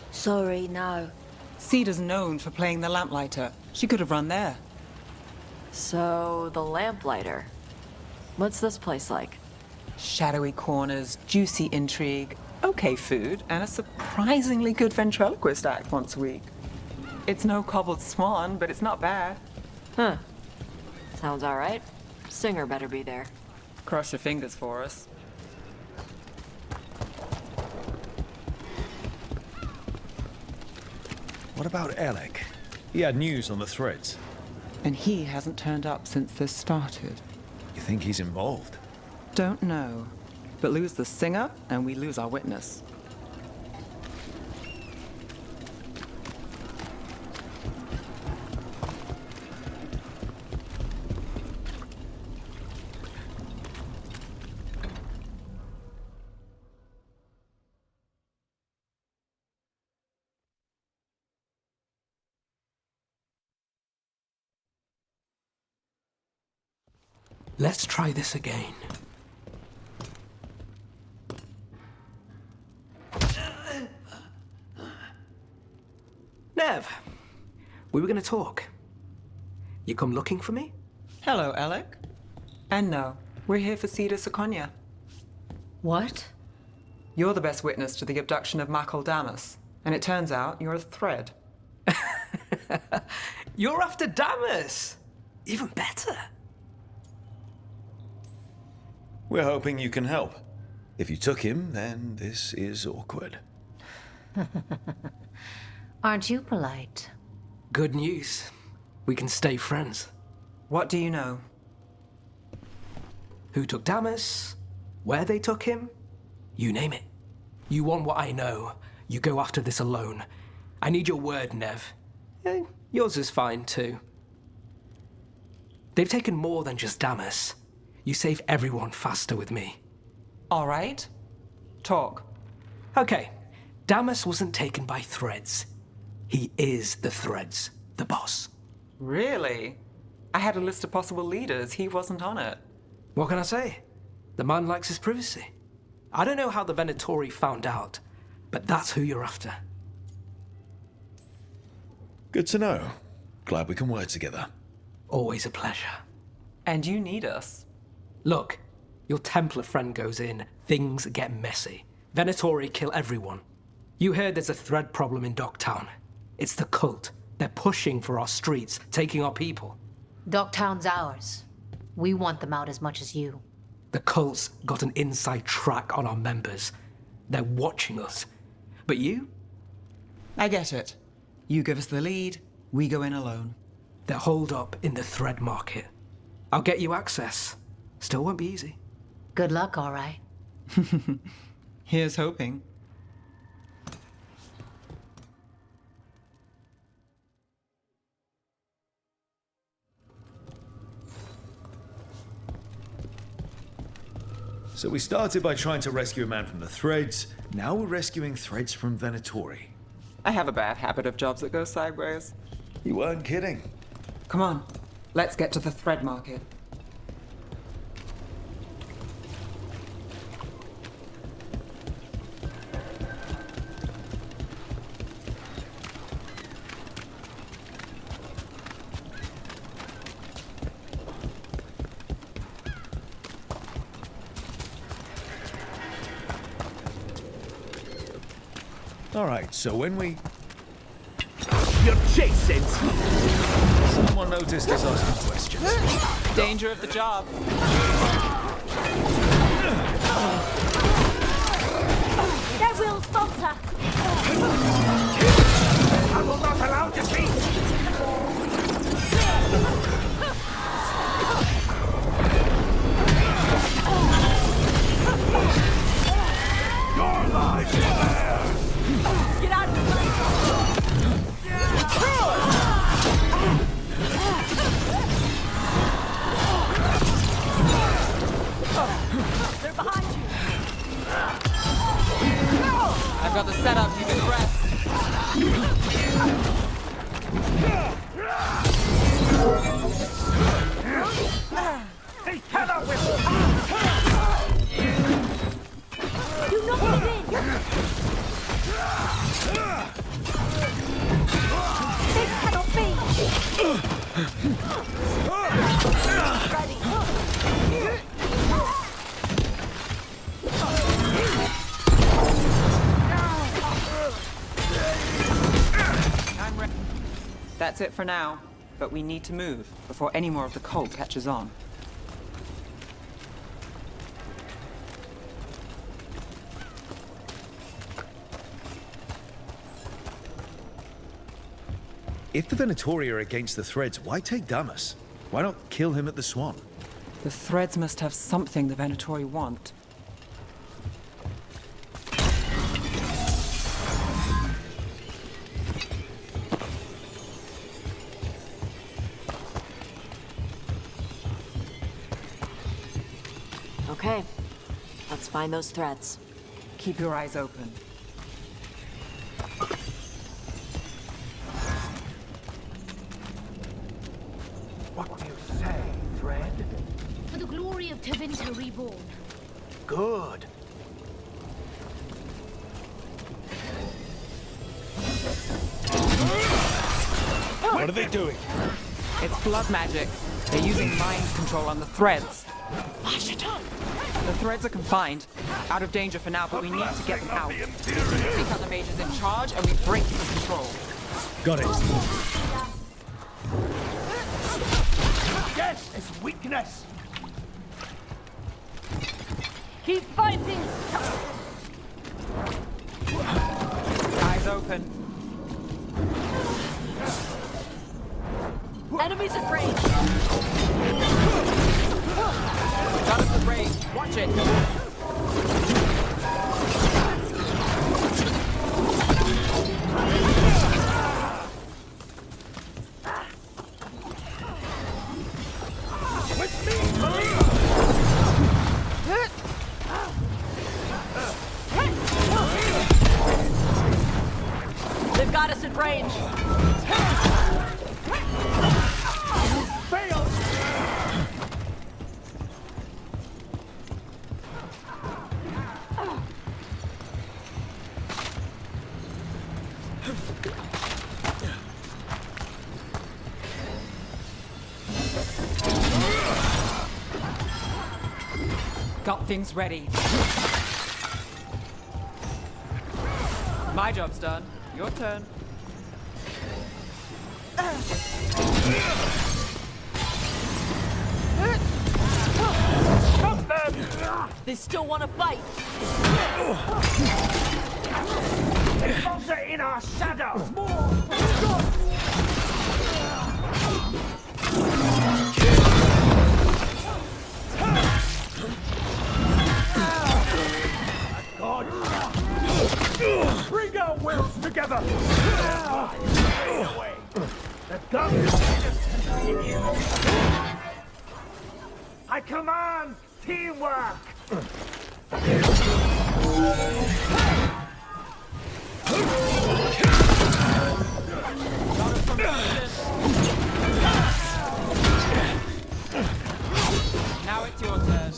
S20: Sorry, no.
S7: Cedar's known for playing the lamplighter. She could have run there.
S2: So, the Lamplighter. What's this place like?
S7: Shadowy corners, juicy intrigue, okay food, and a surprisingly good ventriloquist act once a week. It's no Cobbled Swan, but it's not bad.
S2: Huh. Sounds alright. Singer better be there.
S7: Cross your fingers for us.
S3: What about Alec? He had news on the threads.
S7: And he hasn't turned up since this started.
S3: You think he's involved?
S7: Don't know. But lose the singer, and we lose our witness.
S21: Let's try this again. Nev, we were going to talk. You come looking for me?
S7: Hello, Alec. And no, we're here for Cedar Siconia.
S20: What?
S7: You're the best witness to the abduction of Makal Damas, and it turns out you're a thread.
S21: You're after Damas! Even better.
S3: We're hoping you can help. If you took him, then this is awkward.
S20: Aren't you polite?
S21: Good news. We can stay friends.
S7: What do you know?
S21: Who took Damas? Where they took him? You name it. You want what I know. You go after this alone. I need your word, Nev. Yours is fine, too. They've taken more than just Damas. You save everyone faster with me.
S7: All right. Talk.
S21: Okay. Damas wasn't taken by threads. He is the threads, the boss.
S7: Really? I had a list of possible leaders. He wasn't on it.
S21: What can I say? The man likes his privacy. I don't know how the Venatori found out, but that's who you're after.
S3: Good to know. Glad we can work together.
S21: Always a pleasure.
S7: And you need us.
S21: Look, your Templar friend goes in, things get messy. Venatori kill everyone. You heard there's a thread problem in Docktown. It's the cult. They're pushing for our streets, taking our people.
S5: Docktown's ours. We want them out as much as you.
S21: The cult's got an inside track on our members. They're watching us. But you?
S12: I get it. You give us the lead, we go in alone.
S21: They're holed up in the thread market. I'll get you access. Still won't be easy.
S5: Good luck, all right.
S12: Here's hoping.
S3: So we started by trying to rescue a man from the threads. Now we're rescuing threads from Venatori.
S7: I have a bad habit of jobs that go sideways.
S3: You weren't kidding.
S7: Come on, let's get to the thread market.
S3: All right, so when we...
S19: You're chasing!
S3: Someone noticed us asking questions.
S7: Danger of the job.
S14: Their wills falter!
S19: I will not allow defeat! Your life is there!
S14: Get out of the way! They're behind you!
S7: I've got the setup, you can rest.
S19: They cannot whistle!
S14: Do not give in! This cannot be! Ready!
S7: I'm ready. That's it for now, but we need to move before any more of the cult catches on.
S3: If the Venatori are against the threads, why take Damas? Why not kill him at the Swan?
S7: The threads must have something the Venatori want.
S2: Okay, let's find those threads.
S7: Keep your eyes open.
S19: What do you say, Thread?
S14: For the glory of Tevinter reborn.
S19: Good.
S3: What are they doing?
S7: It's blood magic. They're using mind control on the threads. The threads are confined, out of danger for now, but we need to get them out. Take out the mages in charge, and we break the control.
S3: Got it.
S19: Yes, it's weakness.
S14: Keep fighting!
S7: Eyes open.
S2: Enemies at range!
S7: Got us at range. Watch it.
S19: With me, believer!
S2: They've got us at range!
S19: Failed!
S7: Got things ready. My job's done. Your turn.
S14: Stop them!
S2: They still want to fight.
S14: Monster in our shadow! Bring our wills together! Stay away! The gun continue! I command teamwork!
S7: Now it's your turn.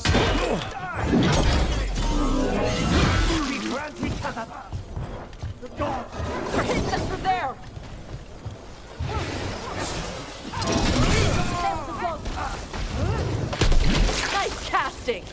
S14: We grant each other the gods!
S2: They're hitting us from there. Nice casting.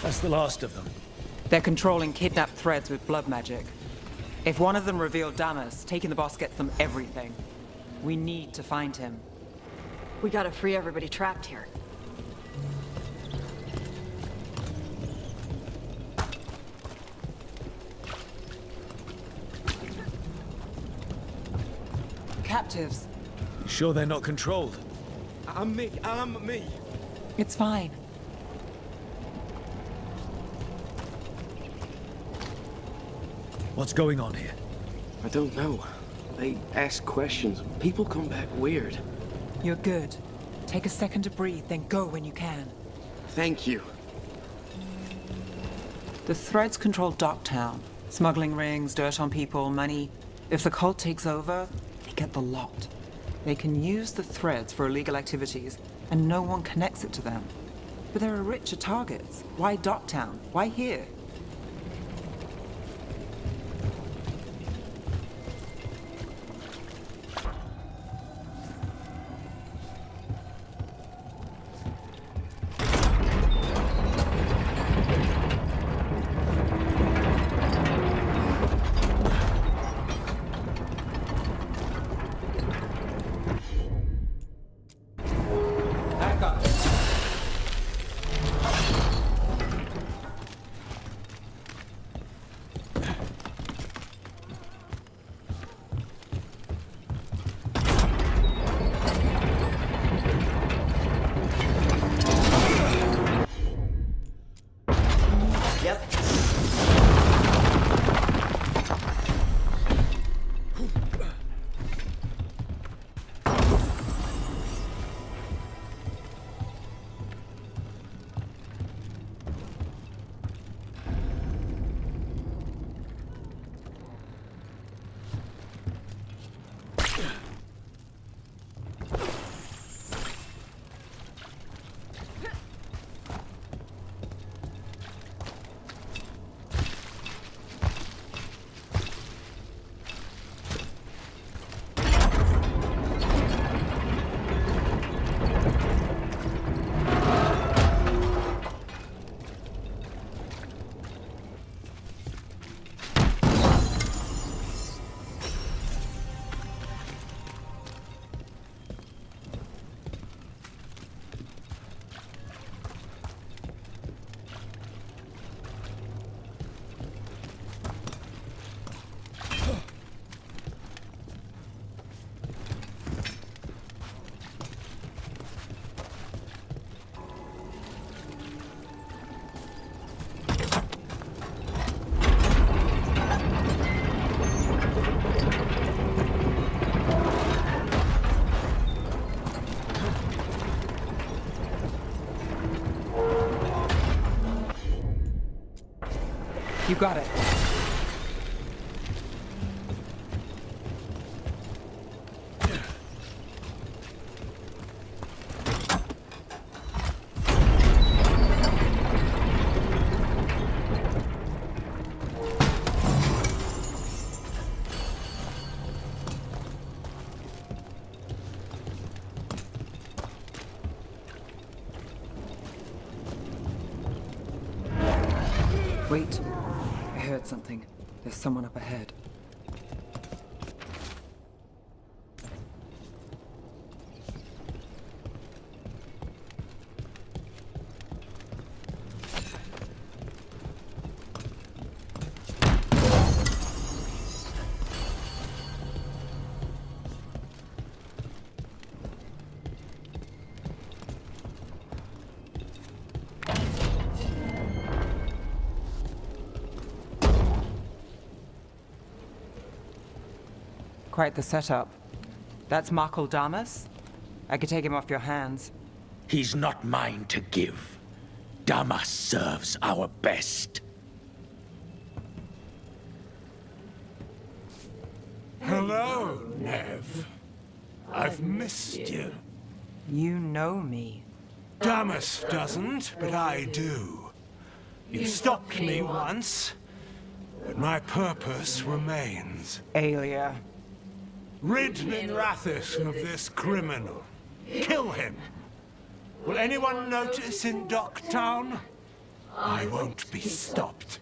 S3: That's the last of them.
S7: They're controlling kidnapped threads with blood magic. If one of them revealed Damas, taking the boss gets them everything. We need to find him.
S2: We gotta free everybody trapped here.
S7: Captives.
S3: You sure they're not controlled?
S24: I'm me.
S7: It's fine.
S3: What's going on here?
S24: I don't know. They ask questions. People come back weird.
S7: You're good. Take a second to breathe, then go when you can.
S24: Thank you.
S7: The threads control Docktown. Smuggling rings, dirt on people, money. If the cult takes over, they get the lot. They can use the threads for illegal activities, and no one connects it to them. But there are richer targets. Why Docktown? Why here? You got it. Wait. I heard something. There's someone up ahead. Quite the setup. That's Markle Damas? I could take him off your hands.
S3: He's not mine to give. Damas serves our best.
S23: Hello, Nev. I've missed you.
S7: You know me.
S23: Damas doesn't, but I do. You stopped me once, but my purpose remains.
S7: Aelia.
S23: Rid Minrathis of this criminal. Kill him. Will anyone notice in Docktown? I won't be stopped.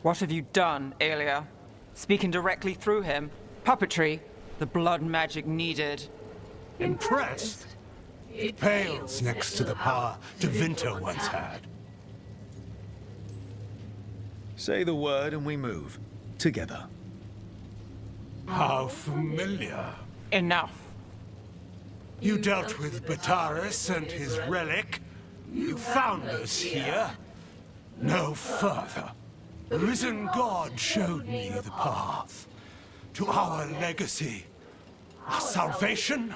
S7: What have you done, Aelia? Speaking directly through him? Puppetry? The blood magic needed.
S23: Impressed? It pales next to the power Devinter once had.
S3: Say the word and we move. Together.
S23: How familiar.
S7: Enough.
S23: You dealt with Bataris and his relic. You found us here. No further. The risen god showed me the path. To our legacy. Our salvation.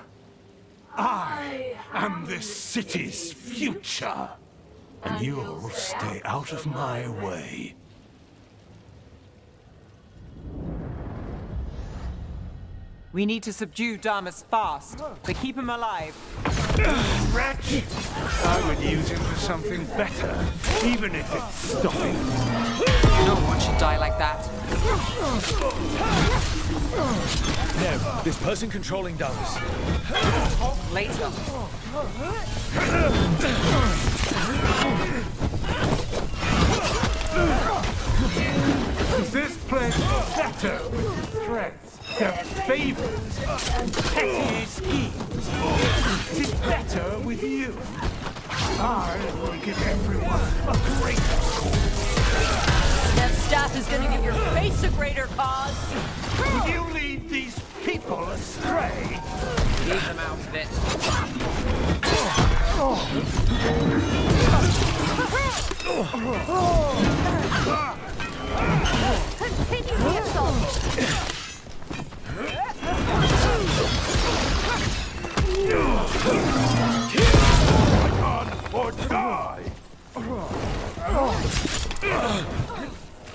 S23: I am this city's future. And you'll stay out of my way.
S7: We need to subdue Damas fast, but keep him alive.
S23: Wretch! I would use him for something better, even if it's stopping.
S7: No one should die like that.
S3: Nev, this person controlling Damas.
S7: Talk later.
S23: Is this place better with threats? Their favors and petty schemes. It is better with you. I will give everyone a greater cause.
S2: That staff is gonna give your face a greater cause.
S23: Will you lead these people astray?
S7: Leave them out of it.
S14: Continue the assault!
S23: Or die!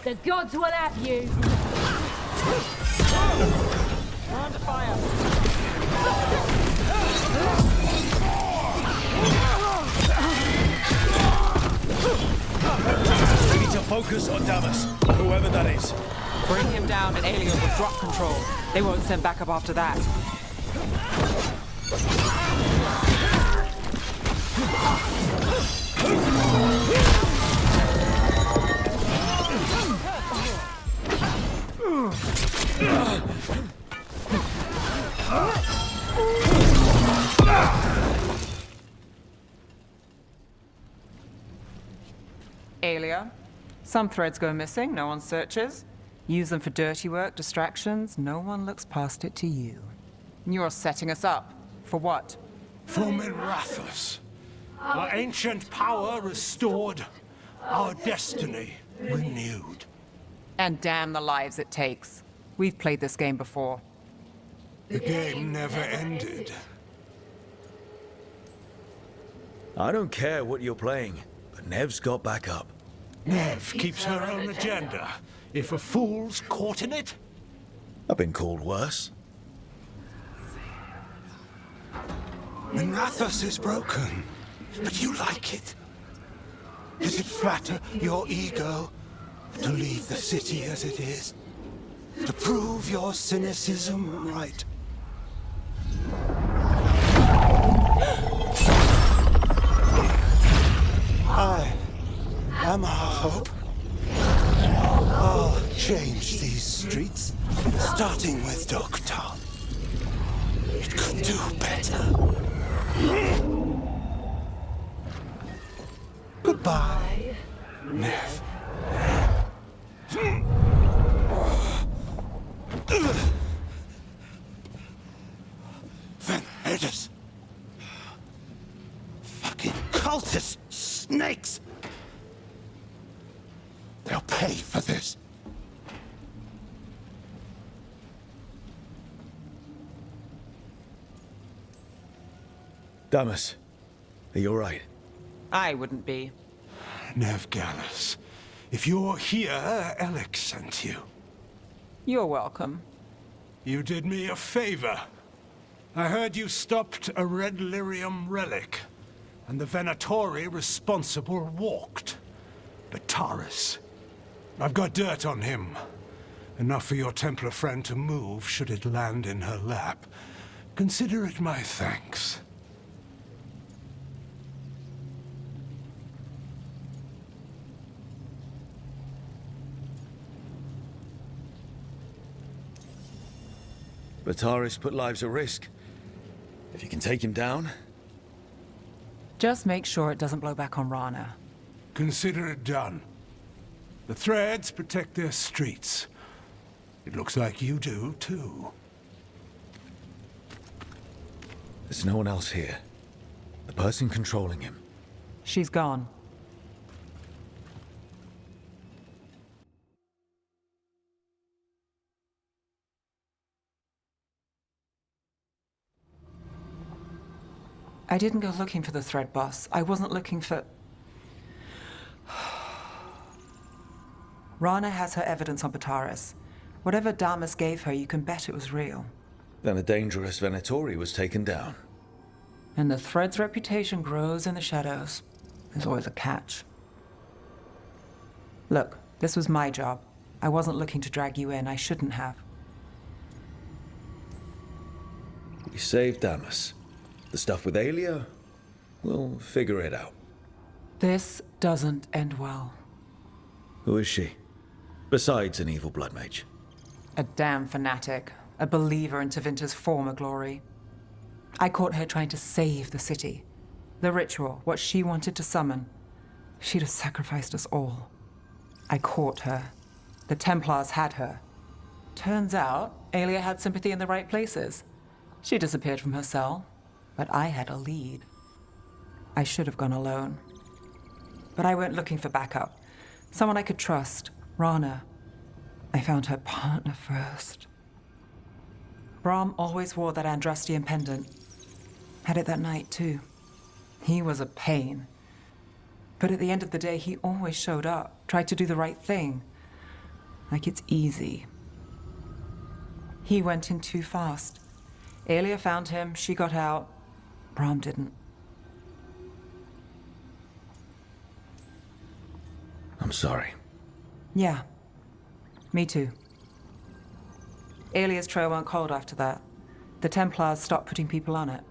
S14: The gods will have you!
S7: Under fire!
S3: We need to focus on Damas, whoever that is.
S7: Bring him down and Aelia will drop control. They won't send backup after that. Aelia, some threads go missing, no one searches. Use them for dirty work, distractions, no one looks past it to you. You're setting us up. For what?
S23: For Minrathis. Our ancient power restored. Our destiny renewed.
S7: And damn the lives it takes. We've played this game before.
S23: The game never ended.
S3: I don't care what you're playing, but Nev's got back up.
S23: Nev keeps her own agenda. If a fool's caught in it...
S3: I've been called worse.
S23: Minrathis is broken, but you like it. Does it flatter your ego to leave the city as it is? To prove your cynicism right? I am our hope. change these streets, starting with Doktal. It could do better. Goodbye, Nev. Van Herders. Fucking cultist snakes. They'll pay for this.
S3: Damas, are you alright?
S7: I wouldn't be.
S23: Nev Gallus, if you're here, Alec sent you.
S7: You're welcome.
S23: You did me a favor. I heard you stopped a red lyrium relic, and the Venatori responsible walked. Bataris. I've got dirt on him. Enough for your Templar friend to move should it land in her lap. Consider it my thanks.
S3: Bataris put lives at risk. If you can take him down...
S7: Just make sure it doesn't blow back on Rana.
S23: Consider it done. The Threads protect their streets. It looks like you do, too.
S3: There's no one else here. The person controlling him.
S7: She's gone. I didn't go looking for the Thread boss. I wasn't looking for... Rana has her evidence on Bataris. Whatever Damas gave her, you can bet it was real.
S3: Then a dangerous Venatori was taken down.
S7: And the Thread's reputation grows in the shadows. There's always a catch. Look, this was my job. I wasn't looking to drag you in. I shouldn't have.
S3: We saved Damas. The stuff with Aelia? We'll figure it out.
S7: This doesn't end well.
S3: Who is she? Besides an evil blood mage.
S7: A damn fanatic. A believer in Tevinter's former glory. I caught her trying to save the city. The ritual, what she wanted to summon. She'd have sacrificed us all. I caught her. The Templars had her. Turns out, Aelia had sympathy in the right places. She disappeared from her cell, but I had a lead. I should have gone alone. But I went looking for backup. Someone I could trust. Rana. I found her partner first. Brahm always wore that Andrastian pendant. Had it that night, too. He was a pain. But at the end of the day, he always showed up, tried to do the right thing. Like it's easy. He went in too fast. Aelia found him, she got out. Brahm didn't.
S3: I'm sorry.
S7: Yeah. Me too. Aelia's trail went cold after that. The Templars stopped putting people on it.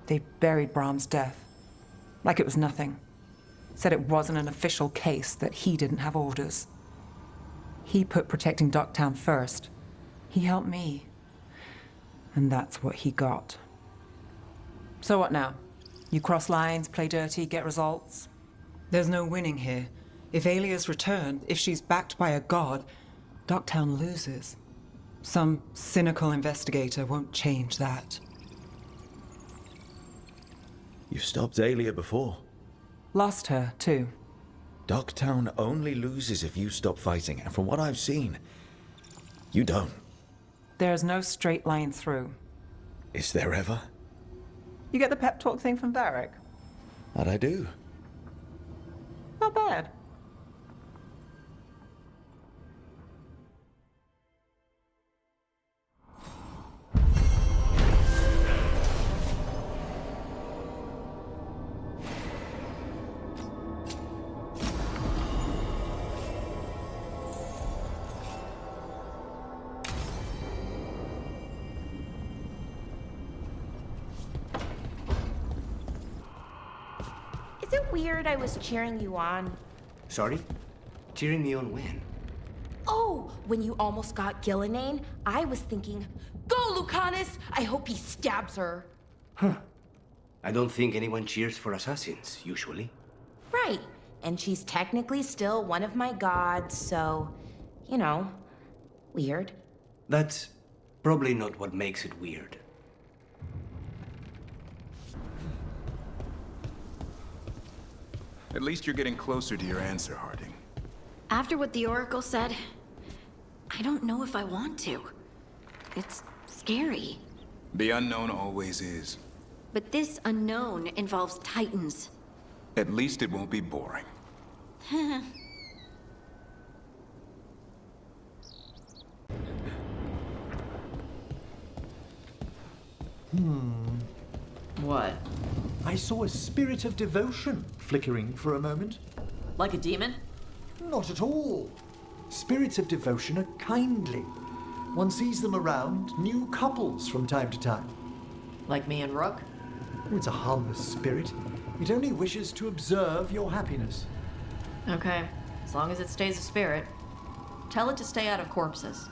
S7: They buried Brahm's death. Like it was nothing. Said it wasn't an official case, that he didn't have orders. He put protecting Docktown first. He helped me. And that's what he got. So what now? You cross lines, play dirty, get results? There's no winning here. If Aelia's returned, if she's backed by a god, Docktown loses. Some cynical investigator won't change that.
S3: You've stopped Aelia before.
S7: Lost her, too.
S3: Docktown only loses if you stop fighting, and from what I've seen, you don't.
S7: There's no straight line through.
S3: Is there ever?
S7: You get the pep talk thing from Varric?
S3: That I do.
S7: Not bad.
S4: Is it weird I was cheering you on?
S11: Sorry? Cheering me on when?
S4: Oh, Oh, when you almost got Gillinane, I was thinking, go, Lucanus! I hope he stabs her.
S11: Huh. I don't think anyone cheers for assassins, usually.
S4: Right. And she's technically still one of my gods, so, you know, weird.
S11: That's probably not what makes it weird.
S17: At least you're getting closer to your answer, Harding.
S1: After what the Oracle said, I don't know if I want to. It's scary.
S17: The unknown always is.
S1: But this unknown involves Titans.
S17: At least it won't be boring.
S2: What?
S6: I saw a spirit of devotion flickering for a moment.
S2: Like a demon?
S6: Not at all. Spirits of devotion are kindly. One sees them around new couples from time to time.
S2: Like me and Rook?
S6: It's a harmless spirit. It only wishes to observe your happiness.
S2: Okay, as long as it stays a spirit. Tell it to stay out of corpses.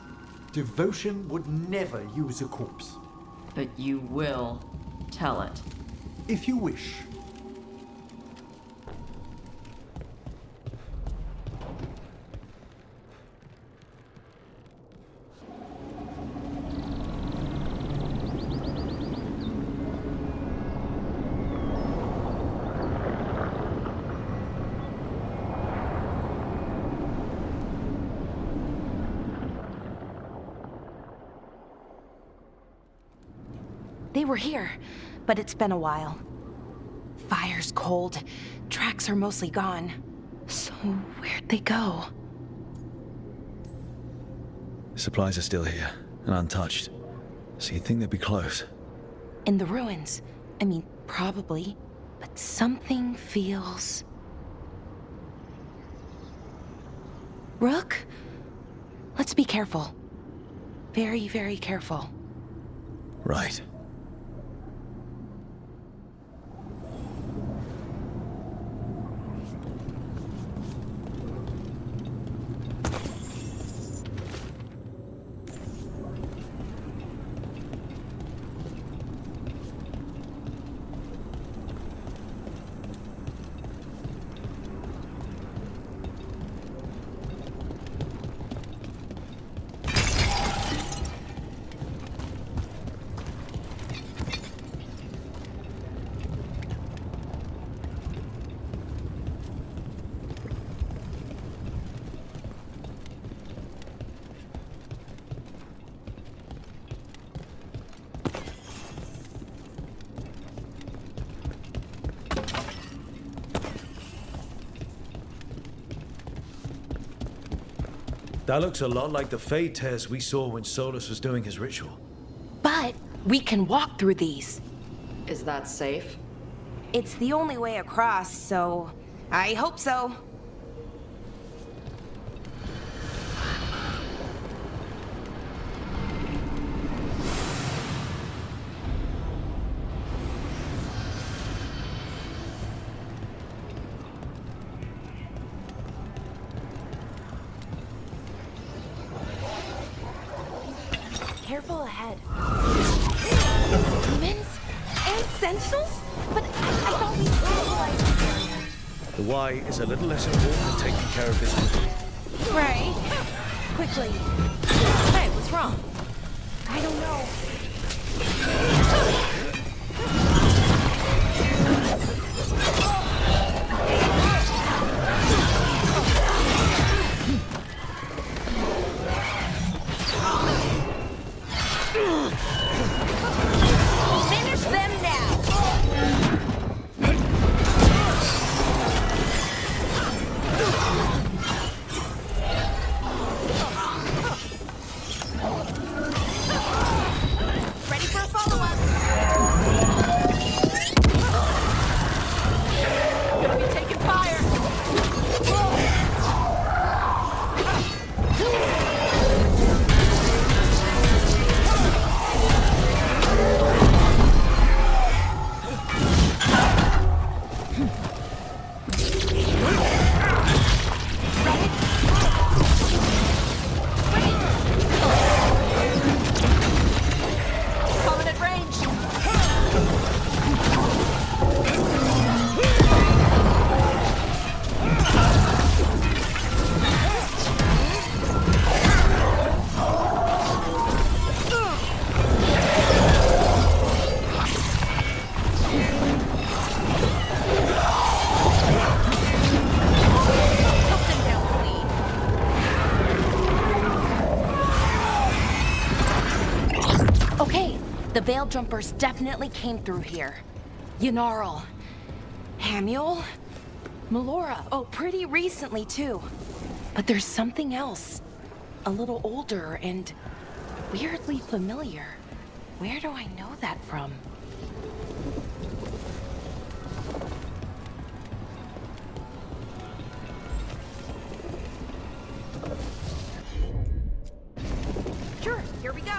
S6: Devotion would never use a corpse.
S2: But you will tell it.
S6: If you wish.
S4: They were here, but it's been a while. Fire's cold. Tracks are mostly gone. So where'd they go?
S3: Supplies are still here, and untouched. So you'd think they'd be close.
S4: In the ruins. I mean, probably. But something feels... Rook? Let's be careful. Very, very careful.
S3: Right. That looks a lot like the Fade tears we saw when Solus was doing his ritual.
S4: But we can walk through these.
S2: Is that safe?
S4: It's the only way across, so I hope so. Careful ahead. Demons? And sentinels? But I thought we stabilized this area.
S3: The why is a little less important than taking care of this quickly.
S4: Right. Quickly. Hey, what's wrong? I don't know. Finish them now! Ready for a follow-up? The Veil Jumpers definitely came through here. Yanarl. Hamuel? Melora. Oh, pretty recently, too. But there's something else. A little older and weirdly familiar. Where do I know that from? Sure, here we go.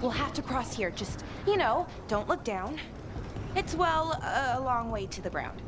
S4: We'll have to cross here. Just, you know, don't look down. It's, well, a long way to the ground.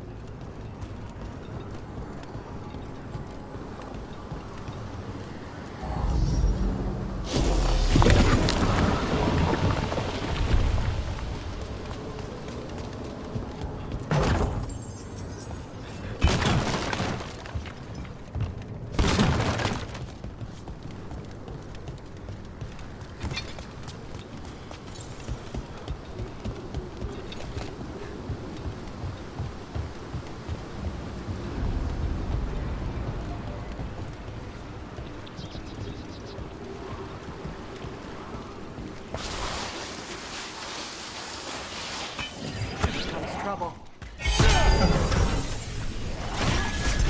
S2: Trouble.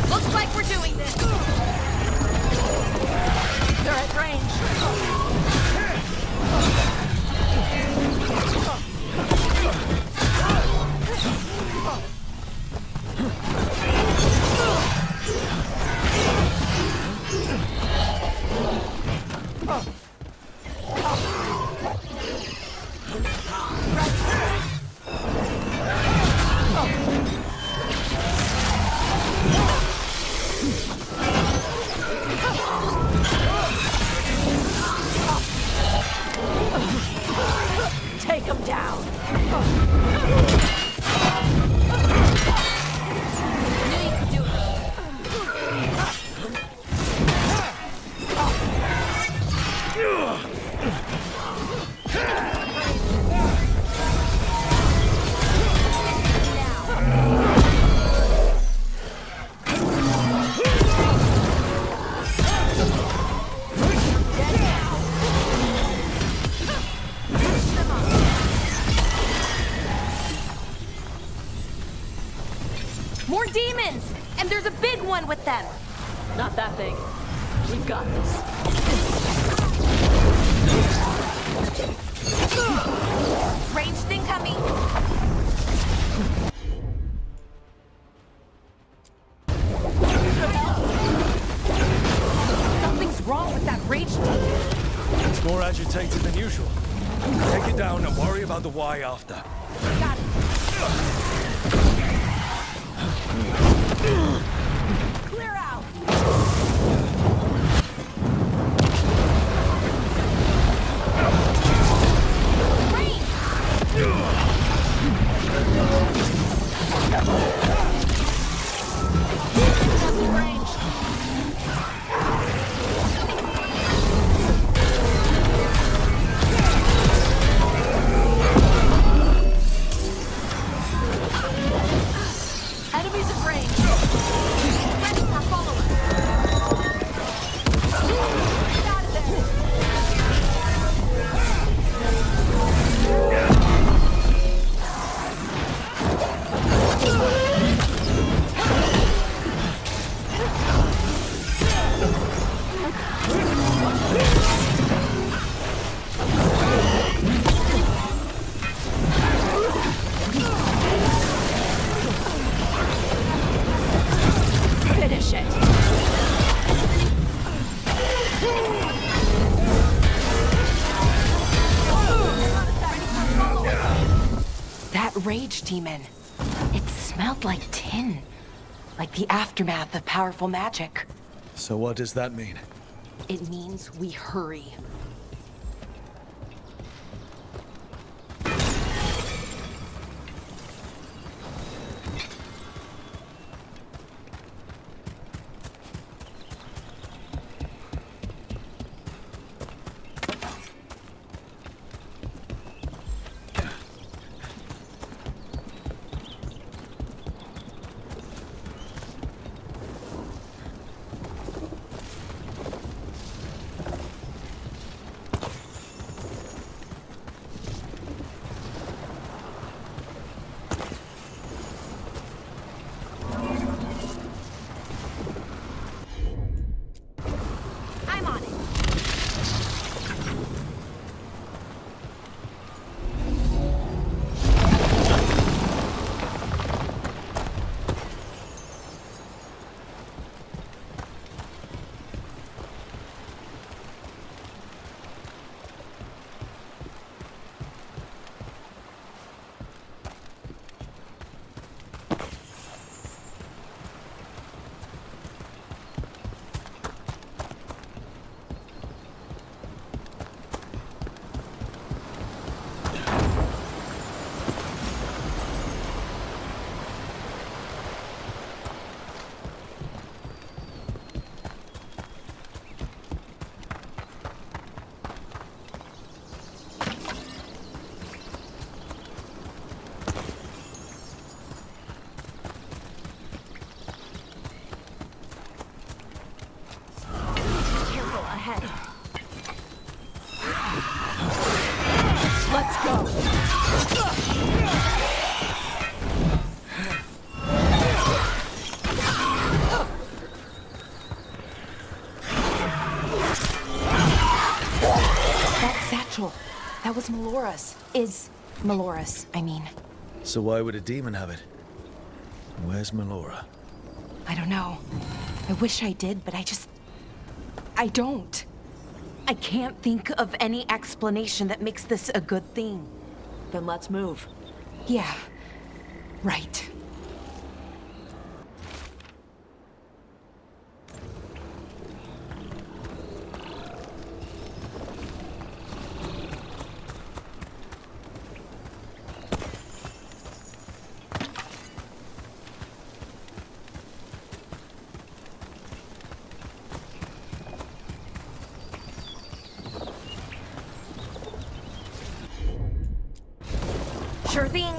S4: Looks like we're doing this. They're at range.
S2: Take him down.
S4: More demons! And there's a big one with them!
S2: Not that big. We've got this.
S4: Ranged thing coming! Something's wrong with that rage demon.
S3: It's more agitated than usual. Take it down and worry about the why after.
S4: Got it. Clear out!
S2: Enemies at range. Ready for follow-up. Get out of there. Finish it.
S4: That rage demon. It smelled like tin. Like the aftermath of powerful magic.
S3: So what does that mean?
S4: It means we hurry. Let's go! That satchel, that was Melora's. Is Melora's, I mean.
S3: So why would a demon have it? Where's Melora?
S4: I don't know. I wish I did, but I don't. I can't think of any explanation that makes this a good thing.
S2: Then let's move.
S4: Yeah, right. Sure thing.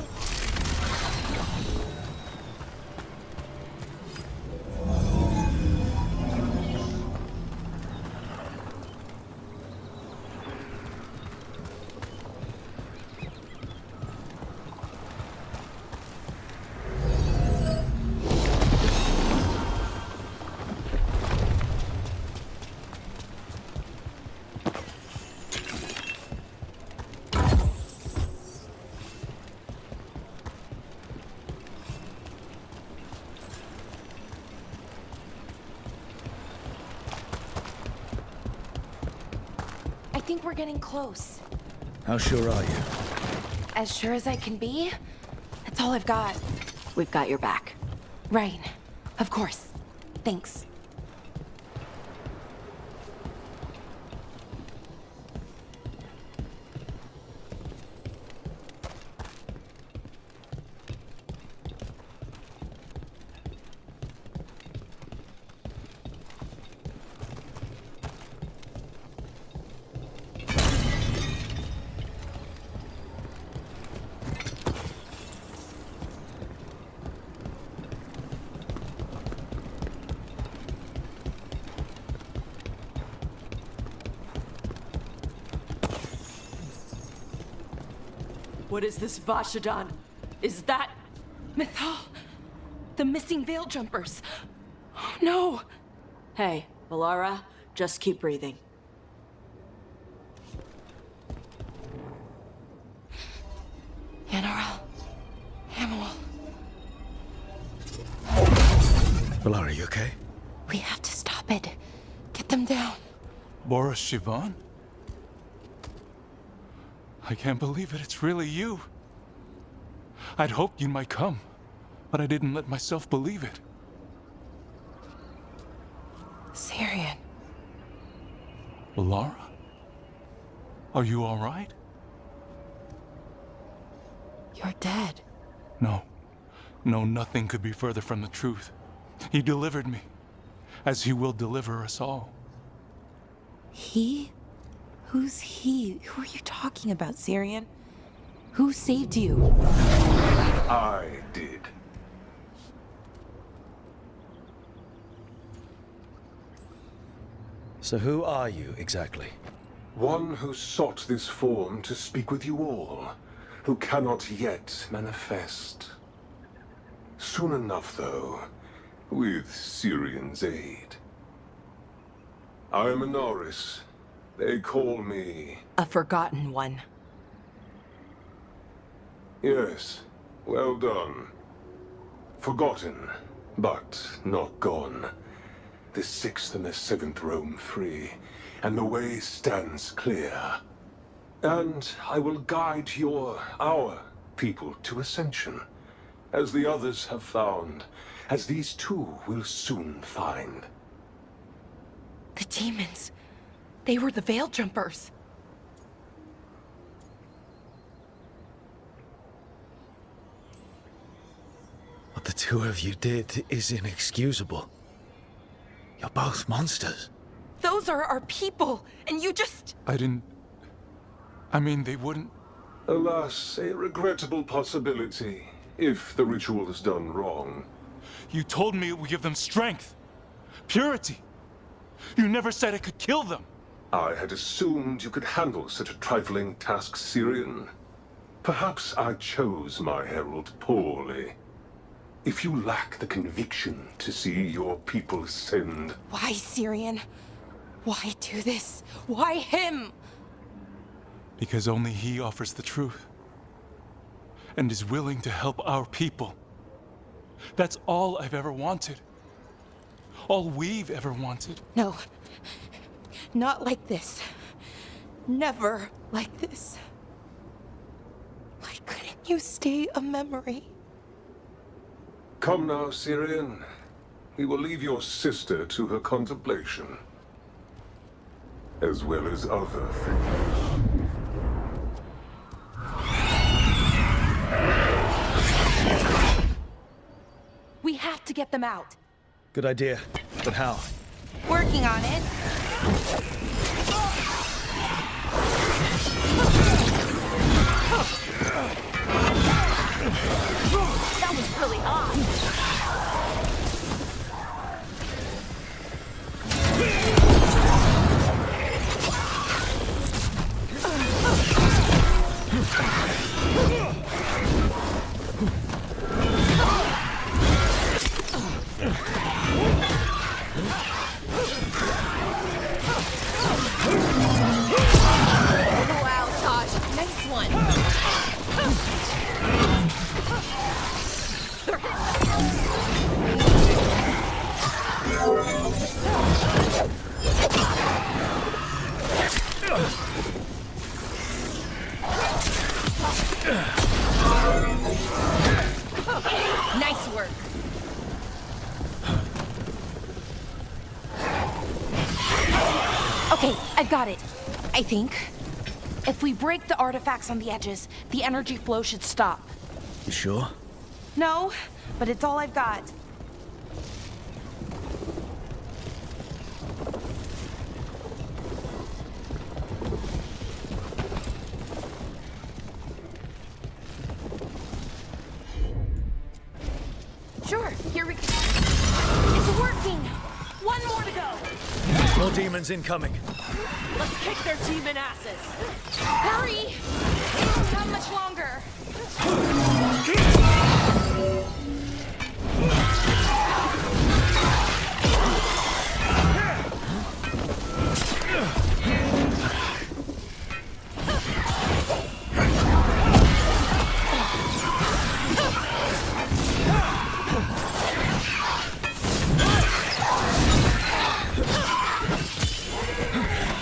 S4: I think we're getting close.
S3: How sure are you?
S4: As sure as I can be. That's all I've got.
S2: We've got your back.
S4: Right. Of course. Thanks.
S2: What is this, Vashadan? Is that...
S4: Mythal! The missing veil jumpers! Oh, no!
S2: Hey, Melara, just keep breathing.
S4: Yanarel. Hamel.
S3: Melara, you okay?
S4: We have to stop it. Get them down.
S23: Boris Sivan? I can't believe it. It's really you. I'd hoped you might come, but I didn't let myself believe it.
S4: Syrian.
S23: Melara? Are you all right?
S4: You're dead.
S23: No. No, nothing could be further from the truth. He delivered me, as he will deliver us all.
S4: He? Who's he? Who are you talking about, Syrian? Who saved you?
S23: I did.
S3: So who are you, exactly?
S23: One who sought this form to speak with you all, who cannot yet manifest. Soon enough, though, with Syrian's aid. I am a Norris. They call me...
S4: A forgotten one.
S23: Yes, well done. Forgotten, but not gone. The 6th and the 7th roam free, and the way stands clear. And I will guide our people to ascension, as the others have found, as these two will soon find.
S4: The demons. They were the veil jumpers.
S3: What the two of you did is inexcusable. You're both monsters.
S4: Those are our people, and you just...
S23: I mean, they wouldn't... Alas, a regrettable possibility, if the ritual is done wrong. You told me it would give them strength, purity. You never said it could kill them.
S8: I had assumed you could handle such a trifling task, Syrian. Perhaps I chose my herald poorly. If you lack the conviction to see your people ascend...
S4: Why, Syrian? Why do this? Why him?
S9: Because only he offers the truth. And is willing to help our people. That's all I've ever wanted. All we've ever wanted.
S4: No. Not like this. Never like this. Why couldn't you stay a memory?
S8: Come now, Syrian. We will leave your sister to her contemplation. As well as other things.
S4: We have to get them out.
S3: Good idea. But how?
S4: Working on it.
S1: That was really odd.
S4: Wow, Taj, nice one. Nice work. Okay, I've got it. I think. If we break the artifacts on the edges, the energy flow should stop.
S3: You sure?
S4: No, but it's all I've got. Sure, here we go. It's working! One more to go!
S3: More demons incoming.
S2: Let's kick their demon asses!
S4: Hurry! Not much longer.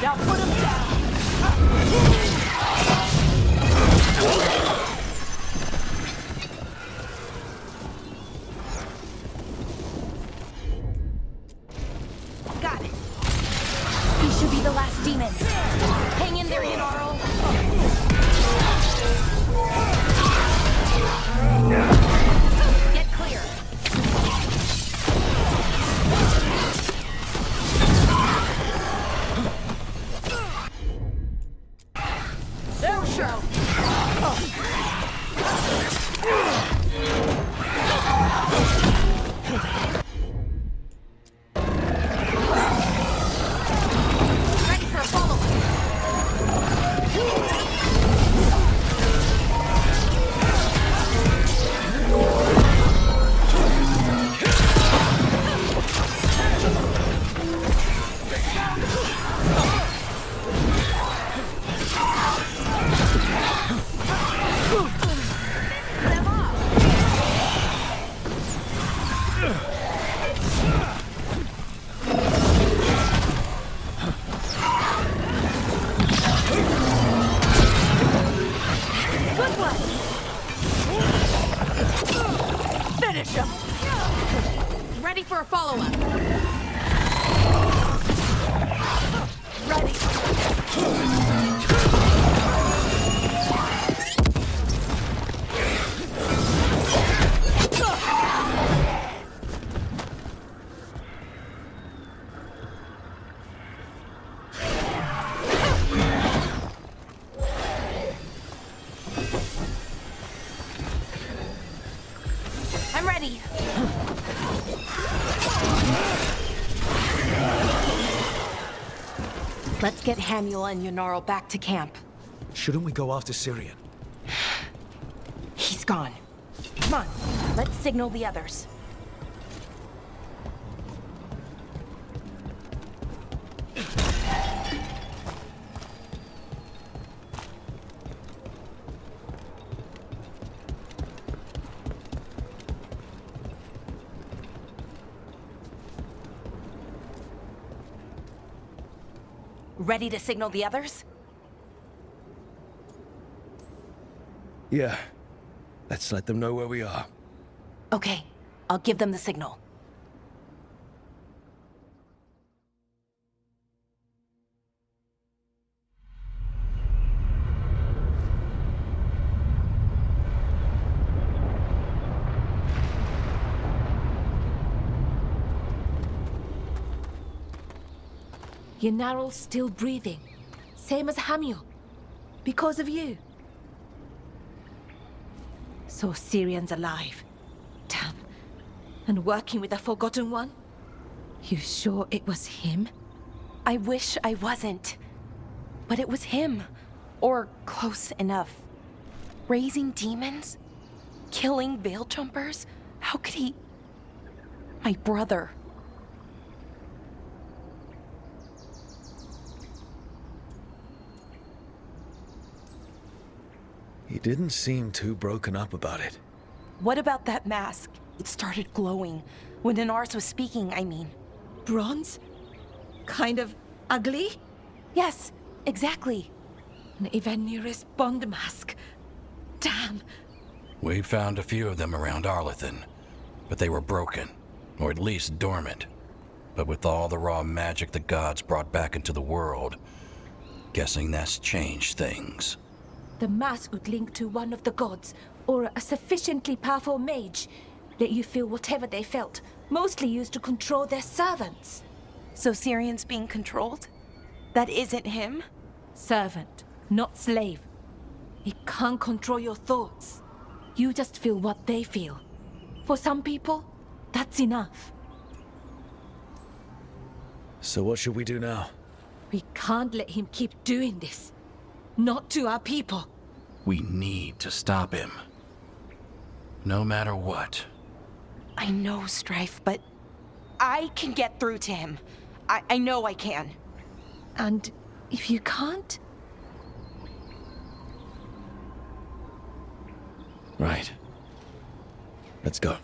S2: Now put him down!
S4: Got it. He should be the last demon. Hang in there, Yanarl. Get clear.
S2: There we go!
S4: Ready for a follow-up.
S2: Good one! Finish him!
S4: Ready for a follow-up.
S2: Ready!
S4: I'm ready. Let's get Hamuel and Yunarl back to camp.
S3: Shouldn't we go after Syrian?
S4: He's gone. Come on, let's signal the others. Ready to signal the others?
S3: Yeah. Let's let them know where we are.
S4: Okay, I'll give them the signal.
S14: Yunarl's still breathing. Same as Hamuel. Because of you.
S4: So Syrian's alive.
S14: Damn. And working with the Forgotten One? You sure it was him?
S4: I wish I wasn't. But it was him. Or close enough. Raising demons? Killing veil jumpers? How could he... My brother.
S3: He didn't seem too broken up about it.
S4: What about that mask? It started glowing. When Inars was speaking, I mean.
S14: Bronze? Kind of ugly?
S4: Yes, exactly.
S14: An Ivanir's Bond mask. Damn.
S10: We found a few of them around Arlethan, but they were broken, or at least dormant. But with all the raw magic the gods brought back into the world, guessing that's changed things.
S14: The mask would link to one of the gods, or a sufficiently powerful mage. Let you feel whatever they felt, mostly used to control their servants.
S4: So Syrian's being controlled? That isn't him?
S14: Servant, not slave. He can't control your thoughts. You just feel what they feel. For some people, that's enough.
S3: So what should we do now?
S14: We can't let him keep doing this. Not to our people.
S10: We need to stop him. No matter what.
S4: I know, Strife, but I can get through to him. I know I can.
S14: And if you can't?
S3: Right. Let's go.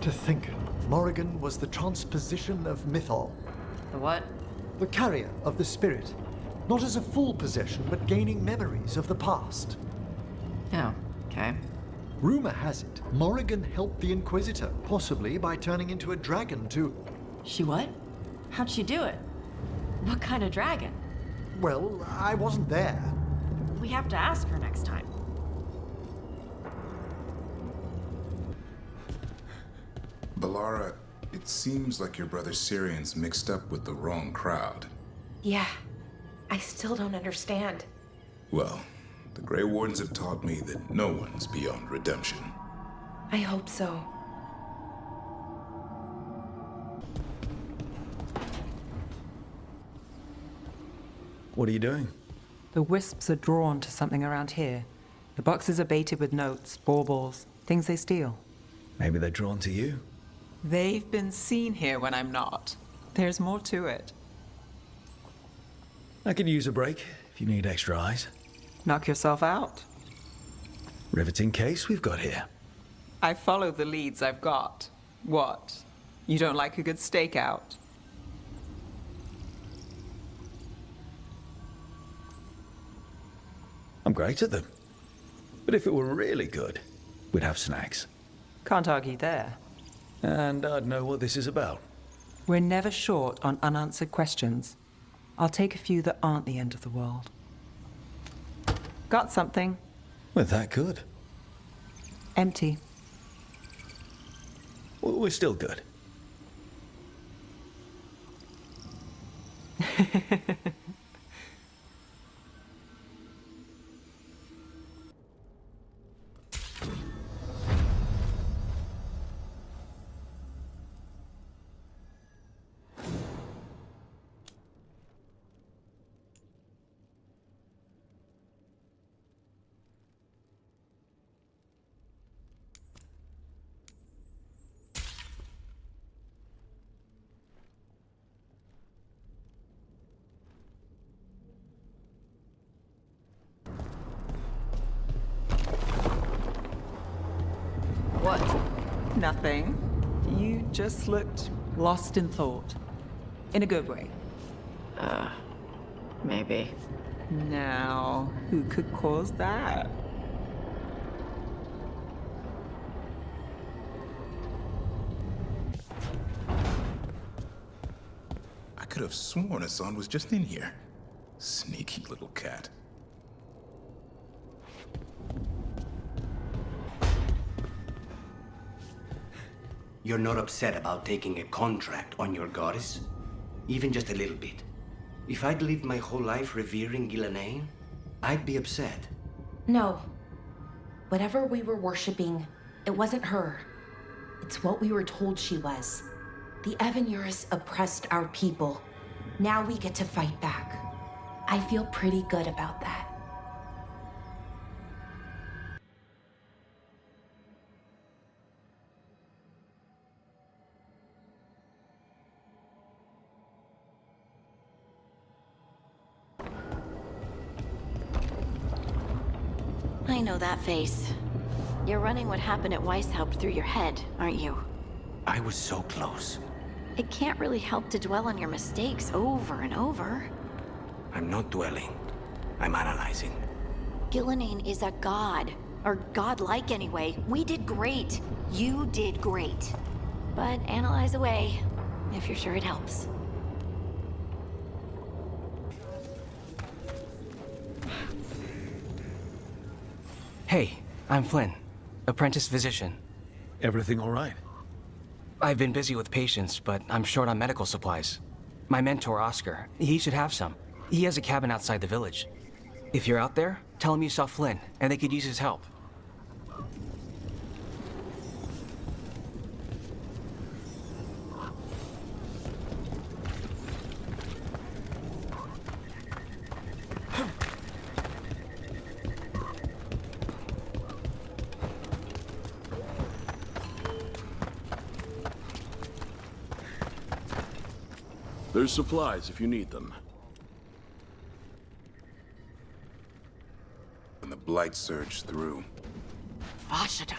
S6: To think, Morrigan was the transposition of Mythol.
S2: The what?
S6: The carrier of the spirit. Not as a full possession, but gaining memories of the past.
S2: Oh, okay.
S6: Rumor has it, Morrigan helped the Inquisitor, possibly by turning into a dragon to...
S2: She what? How'd she do it? What kind of dragon?
S6: Well, I wasn't there.
S2: We have to ask her next time.
S15: Balara, it seems like your brother Syrian's mixed up with the wrong crowd.
S4: Yeah, I still don't understand.
S15: Well, the Grey Wardens have taught me that no one's beyond redemption.
S4: I hope so.
S3: What are you doing?
S7: The wisps are drawn to something around here. The boxes are baited with notes, baubles, Things they steal.
S3: Maybe they're drawn to you.
S12: They've been seen here when I'm not. There's more to it.
S3: I could use a break if you need extra eyes.
S7: Knock yourself out.
S3: Riveting case we've got here.
S12: I follow the leads I've got. What? You don't like a good stakeout?
S3: I'm great at them. But if it were really good, we'd have snacks.
S7: Can't argue there.
S3: And I'd know what this is about.
S7: We're never short on unanswered questions. I'll take a few that aren't the end of the world. Got something.
S3: Well, that good.
S7: Empty.
S3: Well, we're still good.
S2: What?
S7: Nothing. You just looked lost in thought. In a good way.
S2: Maybe.
S7: Now, who could cause that?
S15: I could have sworn Hassan was just in here. Sneaky little cat.
S11: You're not upset about taking a contract on your goddess? Even just a little bit. If I'd lived my whole life revering Ghilanane, I'd be upset.
S4: No. Whatever we were worshipping, it wasn't her. It's what we were told she was. The Evanuris oppressed our people. Now we get to fight back. I feel pretty good about that.
S1: I know that face. You're running what happened at Weishaupt through your head, aren't you?
S11: I was so close.
S1: It can't really help to dwell on your mistakes over and over.
S11: I'm not dwelling. I'm analyzing.
S1: Ghilanane is a god. Or godlike anyway. We did great. You did great. But analyze away, if you're sure it helps.
S13: Hey, I'm Flynn, apprentice physician.
S3: Everything all right?
S13: I've been busy with patients, but I'm short on medical supplies. My mentor, Oscar, he should have some. He has a cabin outside the village. If you're out there, tell him you saw Flynn, and they could use his help.
S16: There's supplies if you need them.
S15: When the blight surged through.
S4: Vashadan.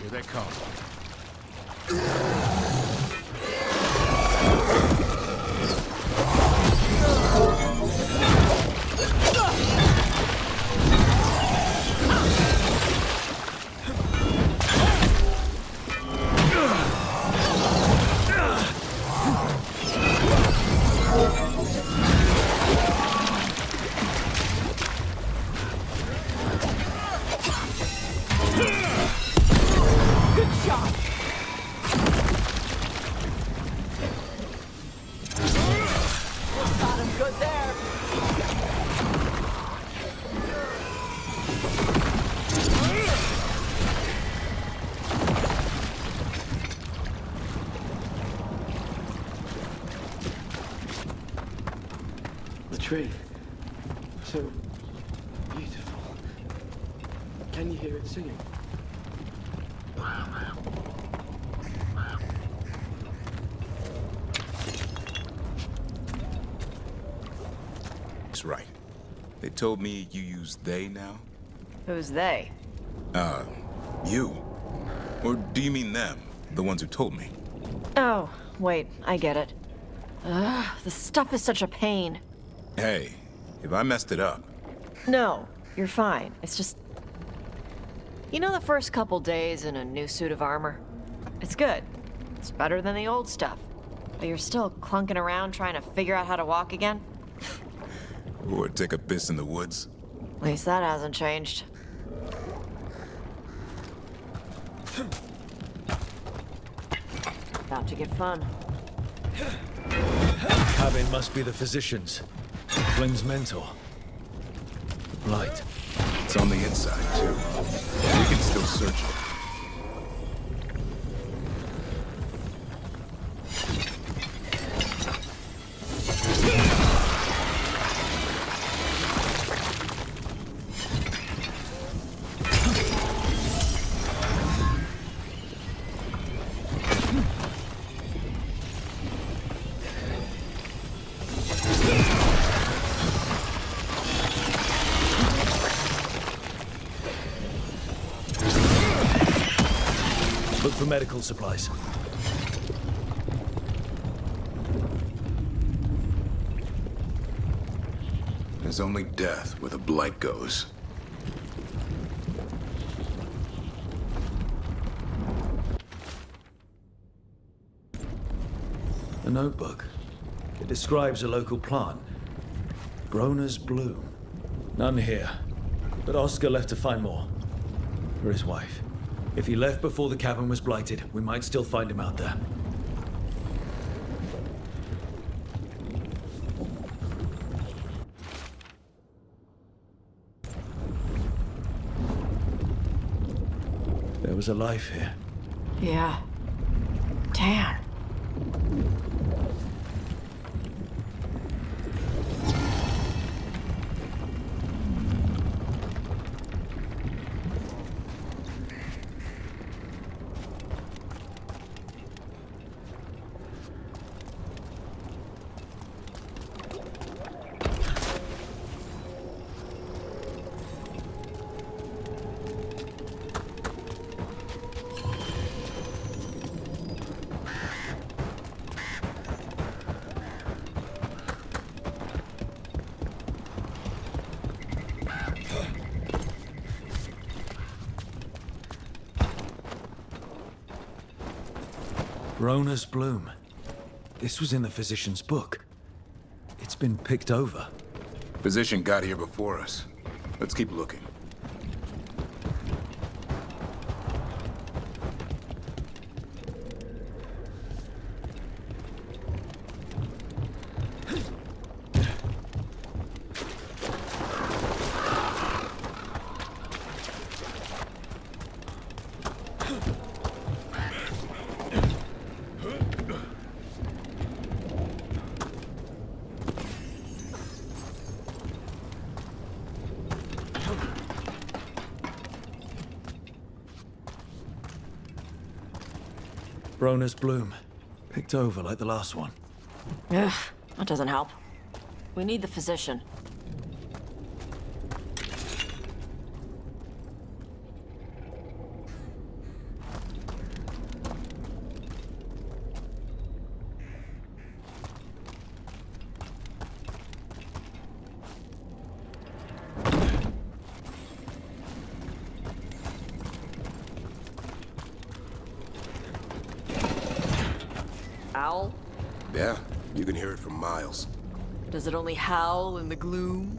S16: Here they come.
S24: tree. So beautiful. Can you hear it singing?
S15: That's right. They told me you use they now?
S2: Who's they?
S15: You. Or do you mean them? The ones who told me?
S2: Oh, wait, I get it. Ugh, the stuff is such a pain.
S15: Hey, if I messed it up...
S2: No, you're fine. It's just... You know the first couple days in a new suit of armor? It's good. It's better than the old stuff. But you're still clunking around trying to figure out how to walk again?
S15: Or take a piss in the woods?
S2: At least that hasn't changed. About to get fun.
S3: Cabin must be the physician's. Flynn's mentor. The blight.
S15: It's on the inside, too. We can still search it.
S3: Look for medical supplies.
S15: There's only death where the blight goes.
S3: A notebook. It describes a local plant. Groner's bloom. None here. But Oscar left to find more. For his wife. If he left before the cabin was blighted, we might still find him out there. There was a life here.
S2: Yeah. Damn.
S3: Groner's bloom. This was in the physician's book. It's been picked over.
S15: Physician got here before us. Let's keep looking.
S3: Groner's bloom. Picked over like the last one.
S2: Ugh, that doesn't help. We need the physician. Owl?
S8: Yeah, you can hear it from miles.
S2: Does it only howl in the gloom?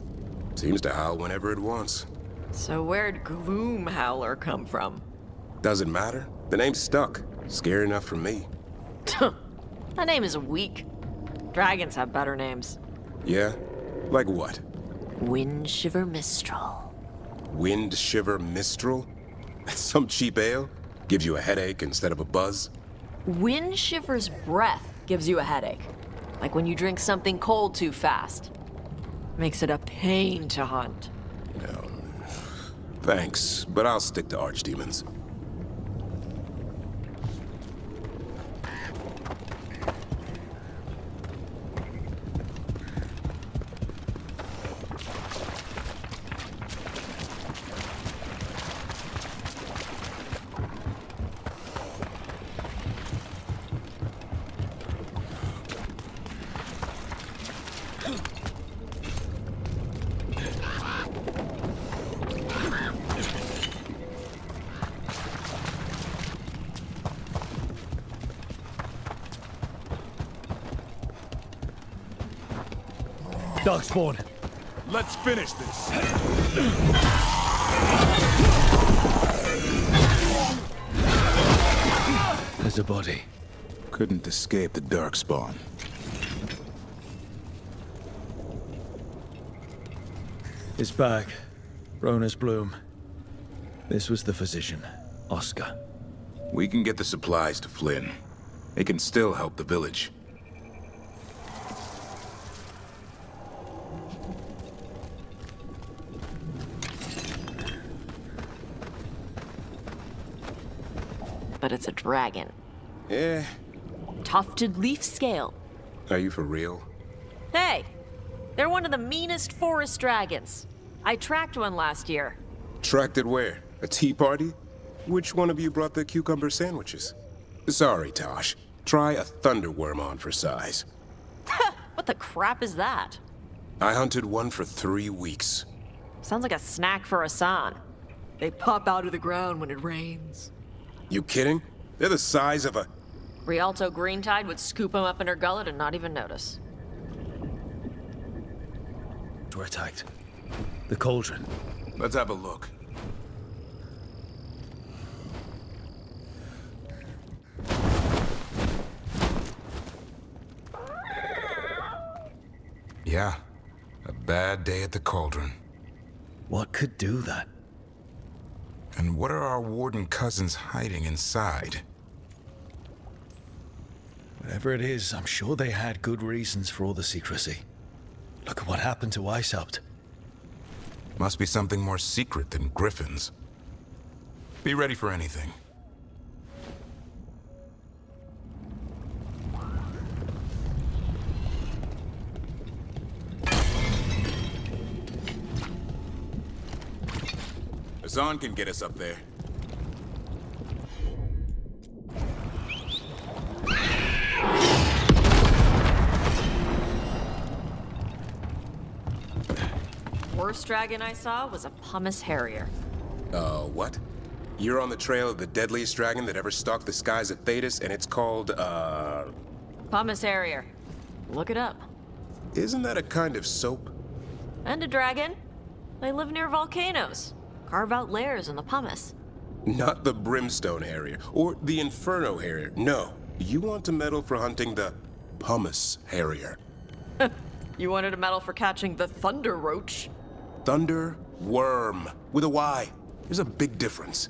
S8: Seems to howl whenever it wants.
S2: So where'd Gloom Howler come from?
S8: Doesn't matter. The name's stuck. Scary enough for me.
S2: That name is weak. Dragons have better names.
S8: Yeah? Like what?
S2: Wind Shiver Mistral.
S8: Wind Shiver Mistral? That's some cheap ale? Gives you a headache instead of a buzz?
S2: Wind Shiver's breath gives you a headache. Like when you drink something cold too fast. Makes it a pain to hunt.
S8: Thanks, but I'll stick to archdemons.
S3: Darkspawn.
S9: Let's finish this.
S3: There's a body.
S15: Couldn't escape the Darkspawn.
S3: His bag. Rona's bloom. This was the physician, Oscar.
S15: We can get the supplies to Flynn. It can still help the village.
S2: But it's a dragon.
S8: Eh.
S2: Tufted leaf scale.
S8: Are you for real?
S2: Hey! They're one of the meanest forest dragons. I tracked one last year.
S8: Tracked it where? A tea party? Which one of you brought the cucumber sandwiches? Sorry, Tosh. Try a thunderworm on for size.
S2: What the crap is that?
S8: I hunted one for 3 weeks.
S2: Sounds like a snack for Asan. They pop out of the ground when it rains.
S8: You kidding? They're the size of a...
S2: Rialto Greentide would scoop them up in her gullet and not even notice.
S3: We're attacked. The cauldron.
S15: Let's have a look. Yeah, a bad day at the cauldron.
S3: What could do that?
S15: And what are our warden cousins hiding inside?
S3: Whatever it is, I'm sure they had good reasons for all the secrecy. Look at what happened to Icehout.
S15: Must be something more secret than griffins. Be ready for anything. Azan can get us up there.
S2: Worst dragon I saw was a pumice harrier.
S8: What? You're on the trail of the deadliest dragon that ever stalked the skies of Thetis, and it's called,
S2: Pumice harrier. Look it up.
S8: Isn't that a kind of soap?
S2: And a dragon. They live near volcanoes. Carve out lairs in the pumice.
S8: Not the brimstone harrier, or the inferno harrier. No, you want to medal for hunting the pumice harrier.
S2: You wanted a medal for catching the thunder roach.
S8: Thunder worm, with a Y. There's a big difference.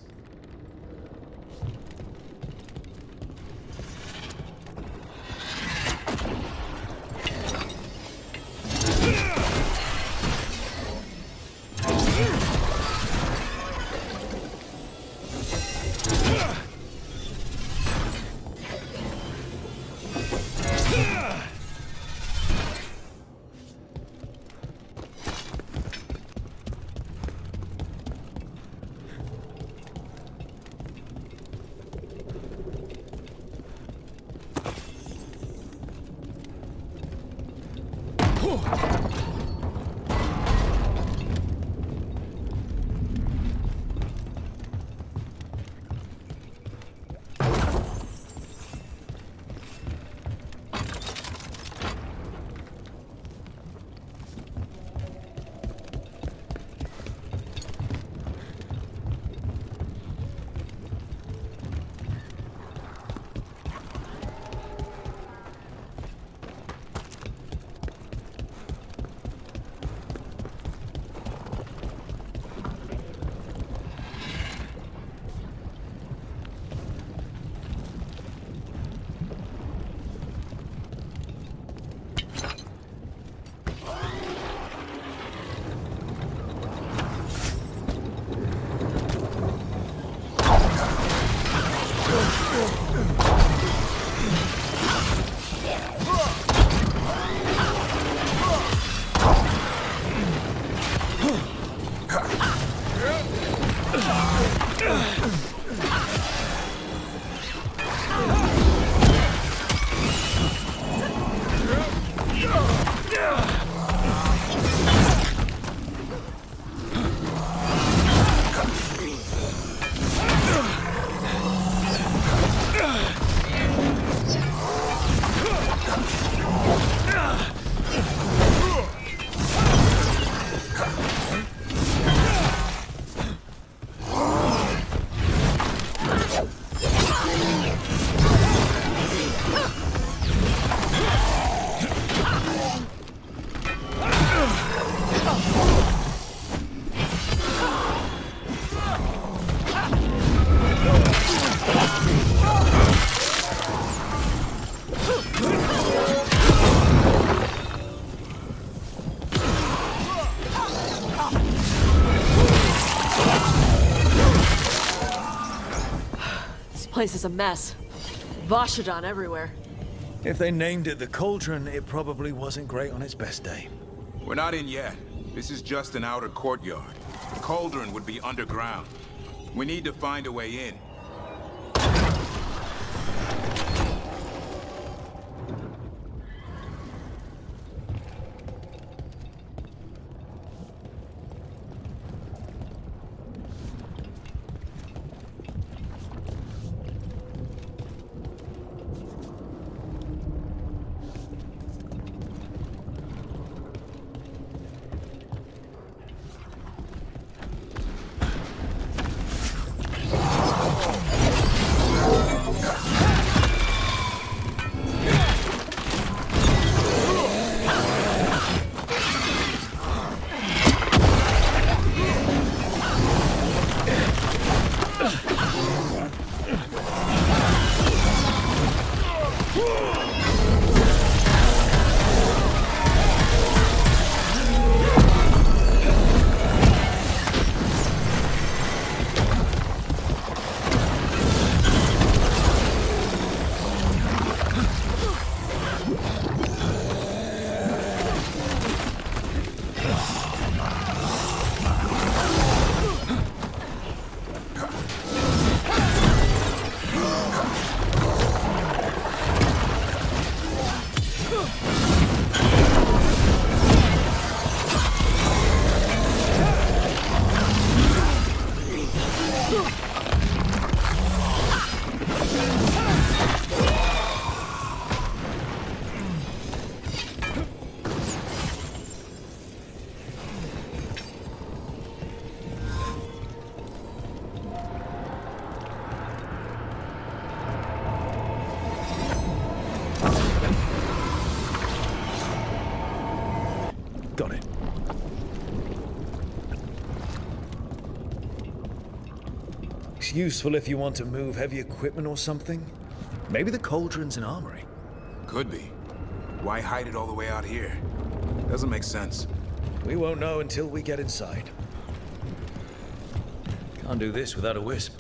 S2: place is a mess. Vashidon everywhere.
S3: If they named it the Cauldron, it probably wasn't great on its best day.
S15: We're not in yet. This is just an outer courtyard. The Cauldron would be underground. We need to find a way in.
S3: Got it. It's useful if you want to move heavy equipment or something. Maybe the Cauldron's an armory.
S15: Could be. Why hide it all the way out here? Doesn't make sense.
S3: We won't know until we get inside. Can't do this without a wisp.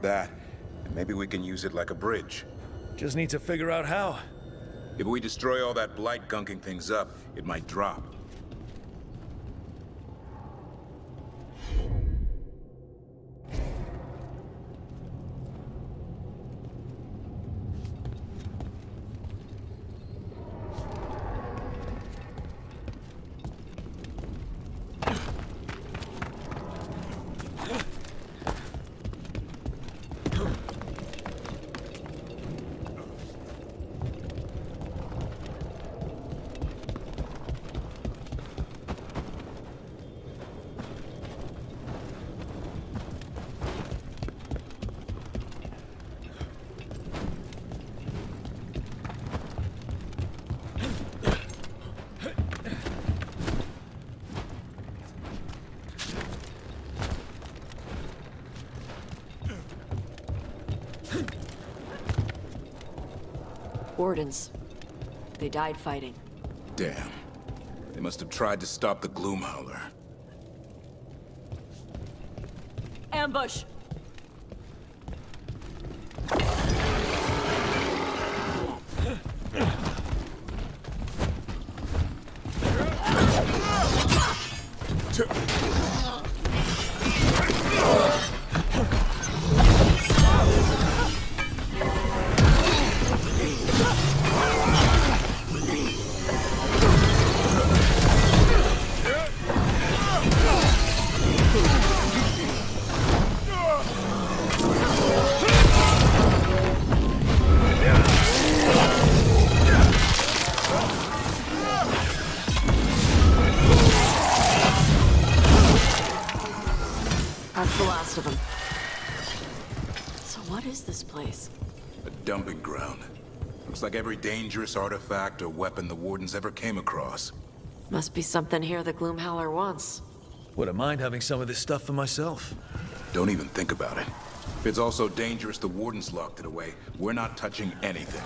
S15: That, and maybe we can use it like a bridge.
S3: Just need to figure out how.
S15: If we destroy all that blight gunking things up, it might drop.
S2: Wardens. They died fighting.
S15: Damn. They must have tried to stop the Gloomhowler.
S2: Ambush! That's the last of them. So what is this place?
S15: A dumping ground. Looks like every dangerous artifact or weapon the Wardens ever came across.
S2: Must be something here the Gloomhowler wants.
S3: Wouldn't mind having some of this stuff for myself.
S15: Don't even think about it. If it's also dangerous, the Wardens locked it away. We're not touching anything.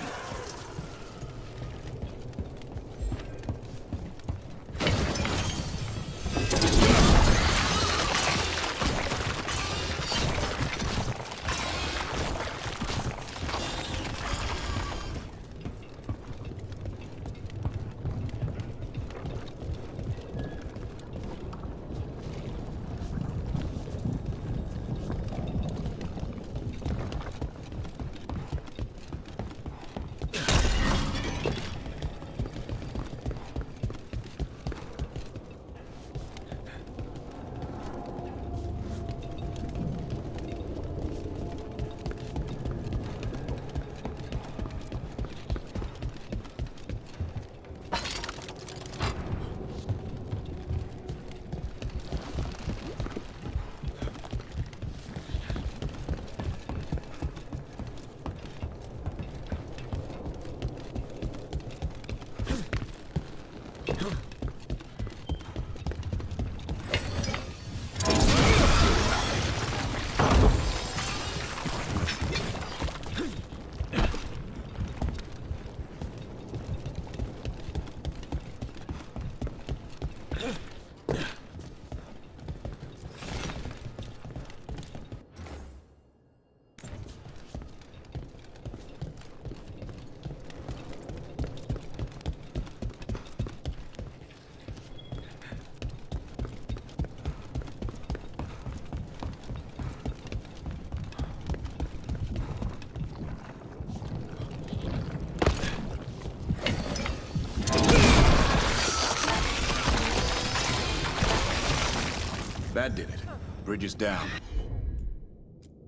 S15: That did it. Bridge is down.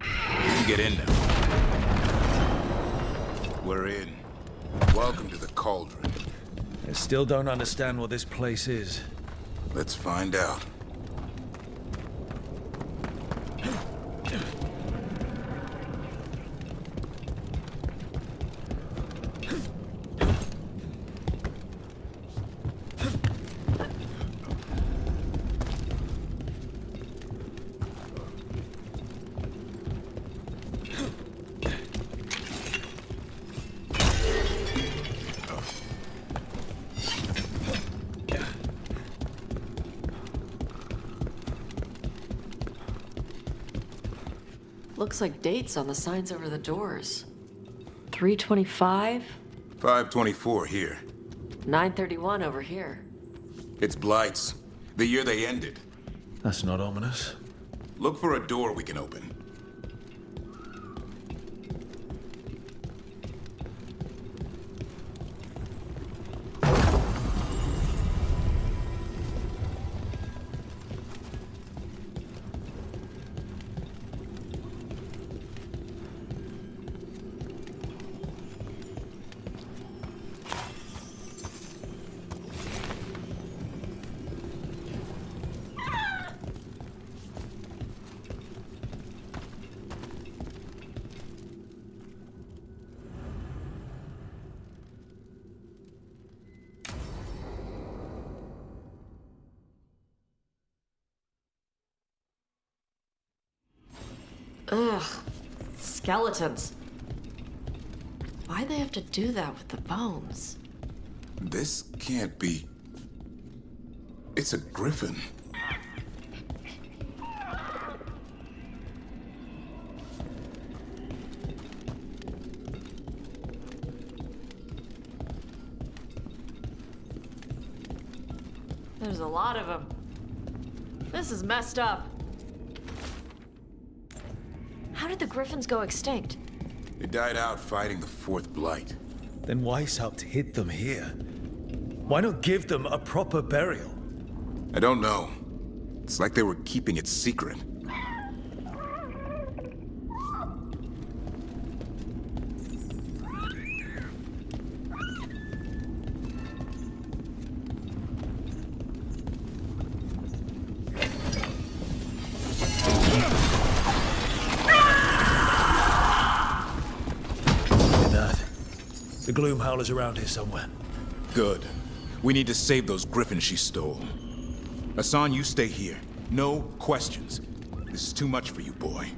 S15: You can get in now. We're in. Welcome to the Cauldron.
S3: I still don't understand what this place is.
S15: Let's find out.
S2: Looks like dates on the signs over the doors. 325,
S15: 524 here.
S2: 931 over here.
S15: It's Blight's. The year they ended.
S3: That's not ominous.
S15: Look for a door we can open.
S2: Ugh. Skeletons. Why'd they have to do that with the bones?
S15: This can't be... It's a griffin.
S2: There's a lot of them. This is messed up. How did the griffins go extinct?
S15: They died out fighting the Fourth Blight.
S3: Then Weishaupt hid them here. Why not give them a proper burial?
S15: I don't know. It's like they were keeping it secret.
S3: The Gloom Howler's around here somewhere.
S15: Good. We need to save those griffins she stole. Hassan, you stay here. No questions. This is too much for you, boy.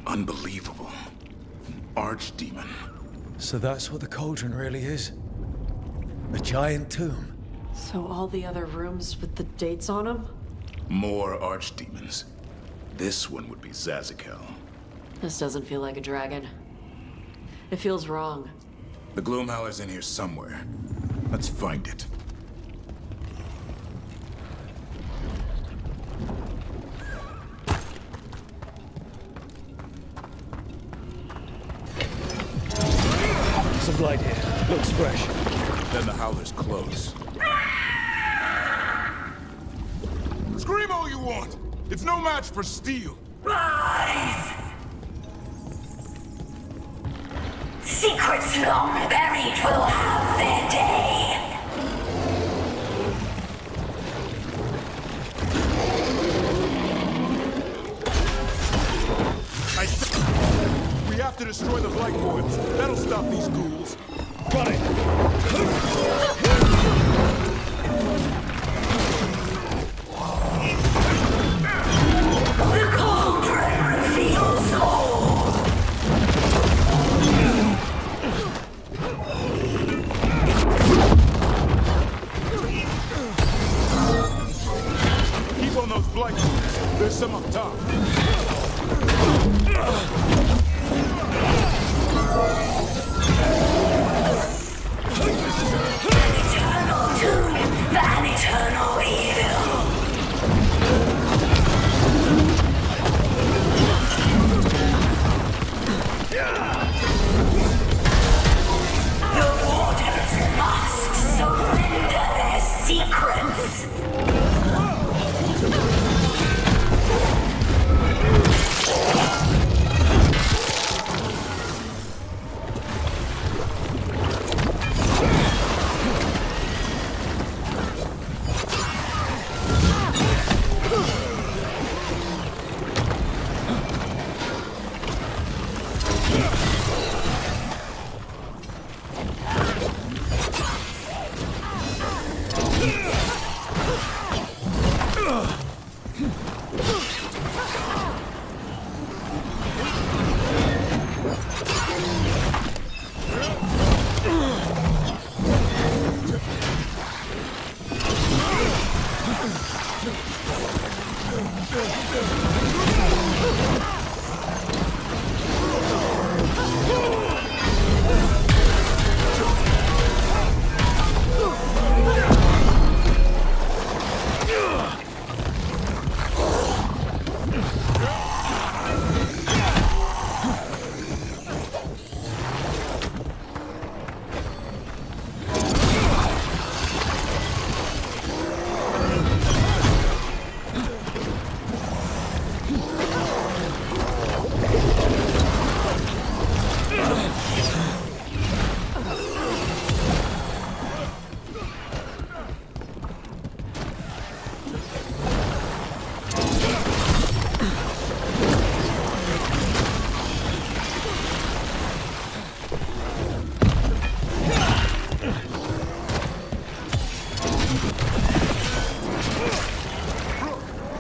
S15: Unbelievable. An archdemon.
S3: So that's what the cauldron really is? A giant tomb?
S2: So all the other rooms with the dates on them?
S15: More archdemons. This one would be Zazakel.
S2: This doesn't feel like a dragon. It feels wrong.
S15: The Gloomhowler's in here somewhere. Let's find it.
S3: Some light here. Looks fresh.
S15: Then the Howler's close. Scream all you want! It's no match for steel!
S18: Rise! Secrets long buried will have their day.
S15: We have to destroy the Blight Boys. That'll stop these ghouls.
S3: Got it!
S18: The cauldron reveals all.
S15: Keep on those Blight Boys. There's some up top.
S18: Eternal doom, an eternal evil. The Wardens must surrender their secrets.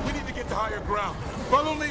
S15: We need to get to higher ground. Follow me!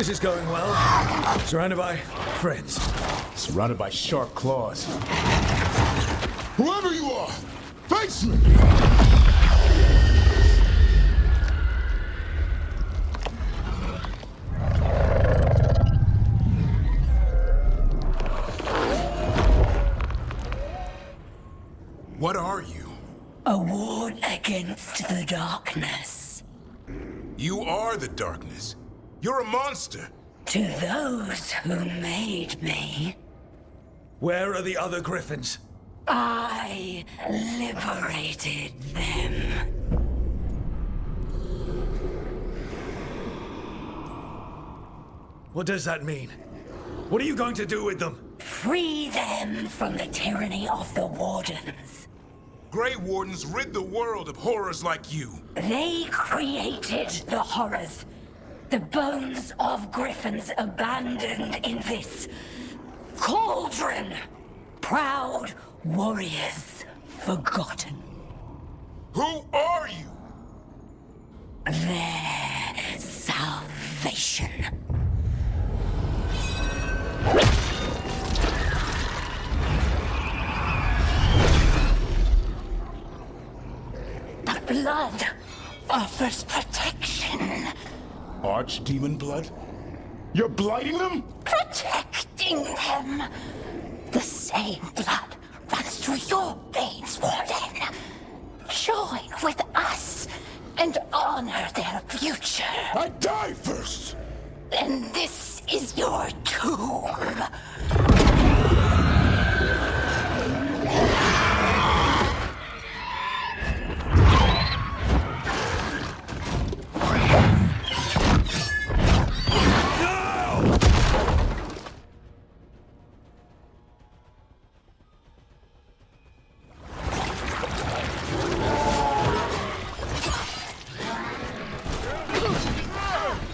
S3: This is going well. Surrounded by friends.
S23: Surrounded by sharp claws. Whoever you are, face me!
S15: What are you?
S18: A ward against the darkness.
S15: You are the darkness. You're a monster.
S18: To those who made me,
S3: Where are the other griffins?
S18: I liberated them.
S3: What does that mean? What are you going to do with them?
S18: Free them from the tyranny of the Wardens.
S15: Grey Wardens rid the world of horrors like you.
S18: They created the horrors. The bones of griffins abandoned in this cauldron. Proud warriors forgotten.
S15: Who are you?
S18: Their salvation. The blood offers protection.
S23: Archdemon blood? You're blighting them?
S18: Protecting them. The same blood runs through your veins, Warden. Join with us and honor their future.
S23: I die first!
S18: Then this is your tomb.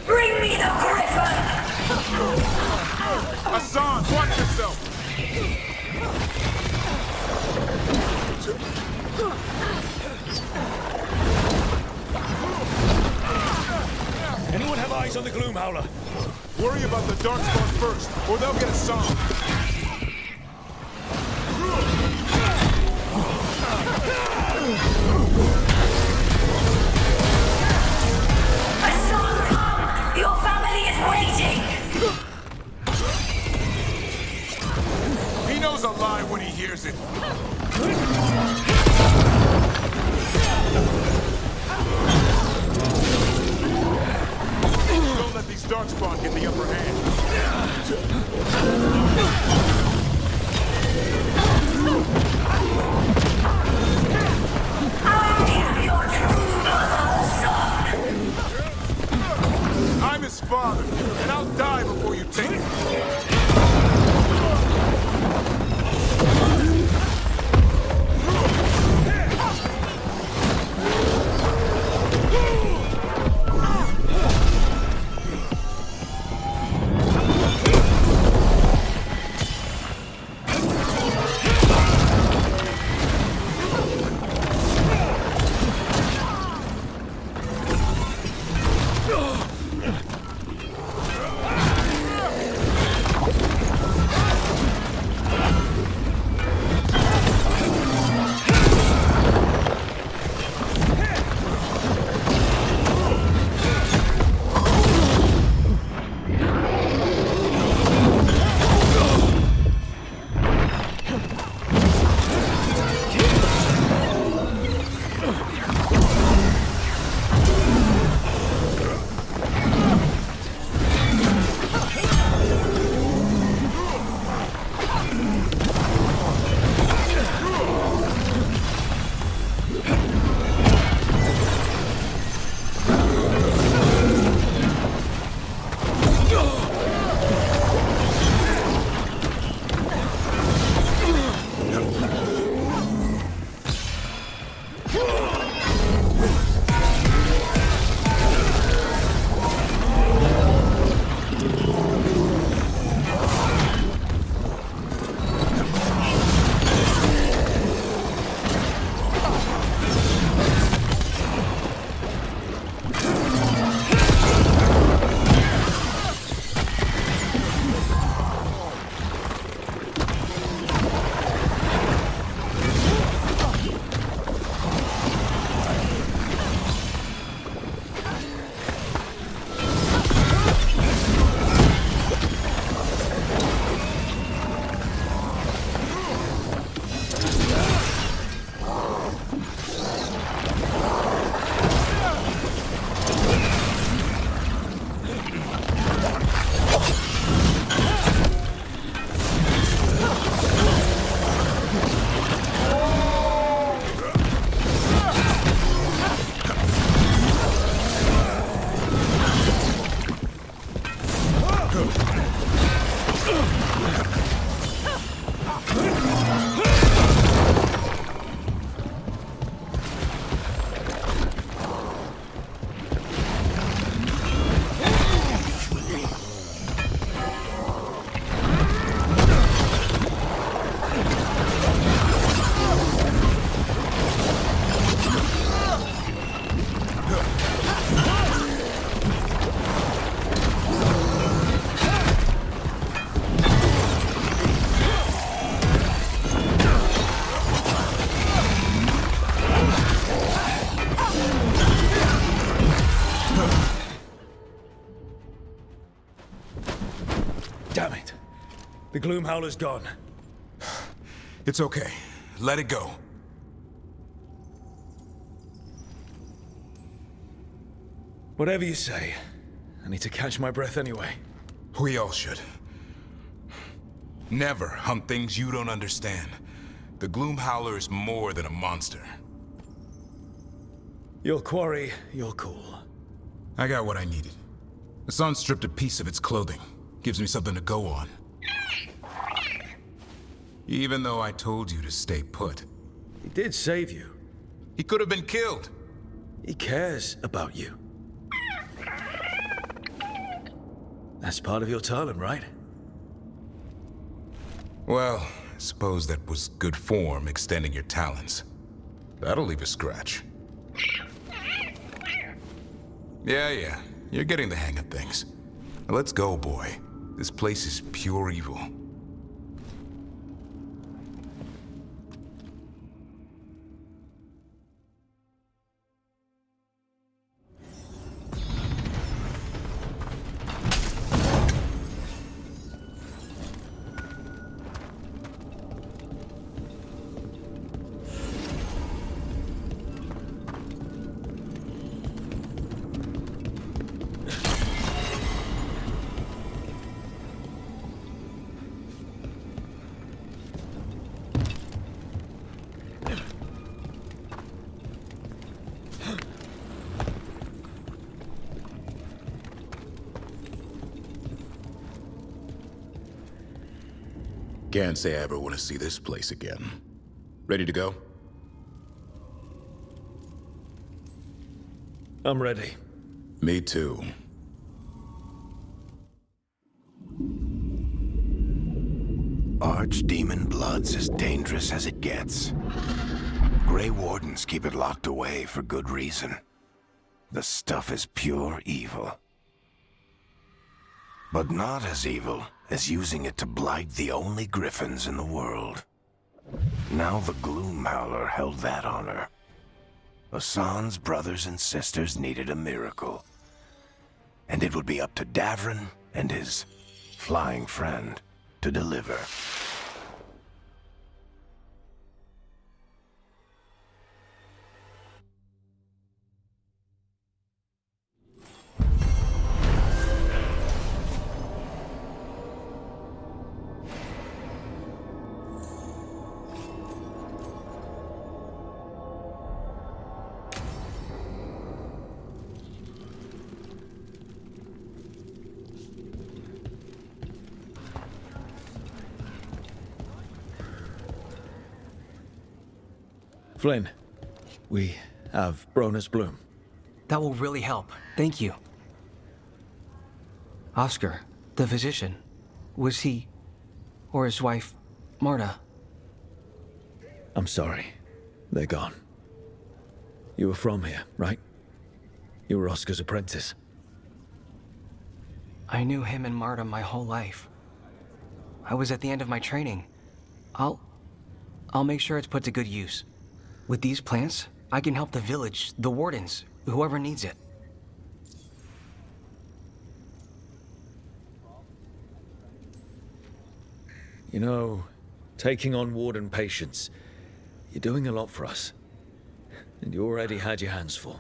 S18: Bring me the griffin!
S15: Hassan, watch yourself!
S3: Anyone have eyes on the Gloom Howler?
S15: Worry about the Darkspawn first, or they'll get Hassan.
S18: Hassan, come! Your family is waiting!
S15: He knows a lie when he hears it. Don't let these Darkspawn get the upper hand. I'm his father, and I'll die before you take it.
S3: The Gloom Howler's gone.
S15: It's okay. Let it go.
S3: Whatever you say. I need to catch my breath anyway.
S15: We all should. Never hunt things you don't understand. The Gloom Howler is more than a monster.
S3: Your quarry, your call.
S15: I got what I needed. The sun stripped a piece of its clothing. Gives me something to go on. Even though I told you to stay put.
S3: He did save you.
S15: He could have been killed.
S3: He cares about you. That's part of your talent, right?
S15: Well, I suppose that was good form, extending your talons. That'll leave a scratch. Yeah, you're getting the hang of things. Now let's go, boy. This place is pure evil. Can't say I ever want to see this place again. Ready to go?
S3: I'm ready.
S15: Me too.
S5: Archdemon blood's as dangerous as it gets. Grey Wardens keep it locked away for good reason. The stuff is pure evil. But not as evil as using it to blight the only griffins in the world. Now the Gloom Howler held that honor. Hassan's brothers and sisters needed a miracle. And it would be up to Davrin and his flying friend to deliver.
S3: Flynn, we have Bronus Bloom.
S13: That will really help. Thank you. Oscar, the physician, was he, or his wife, Marta?
S3: I'm sorry. They're gone. You were from here, right? You were Oscar's apprentice.
S13: I knew him and Marta my whole life. I was at the end of my training. I'll make sure it's put to good use. With these plants, I can help the village, the wardens, whoever needs it.
S3: You know, taking on warden patients, you're doing a lot for us. And you already had your hands full.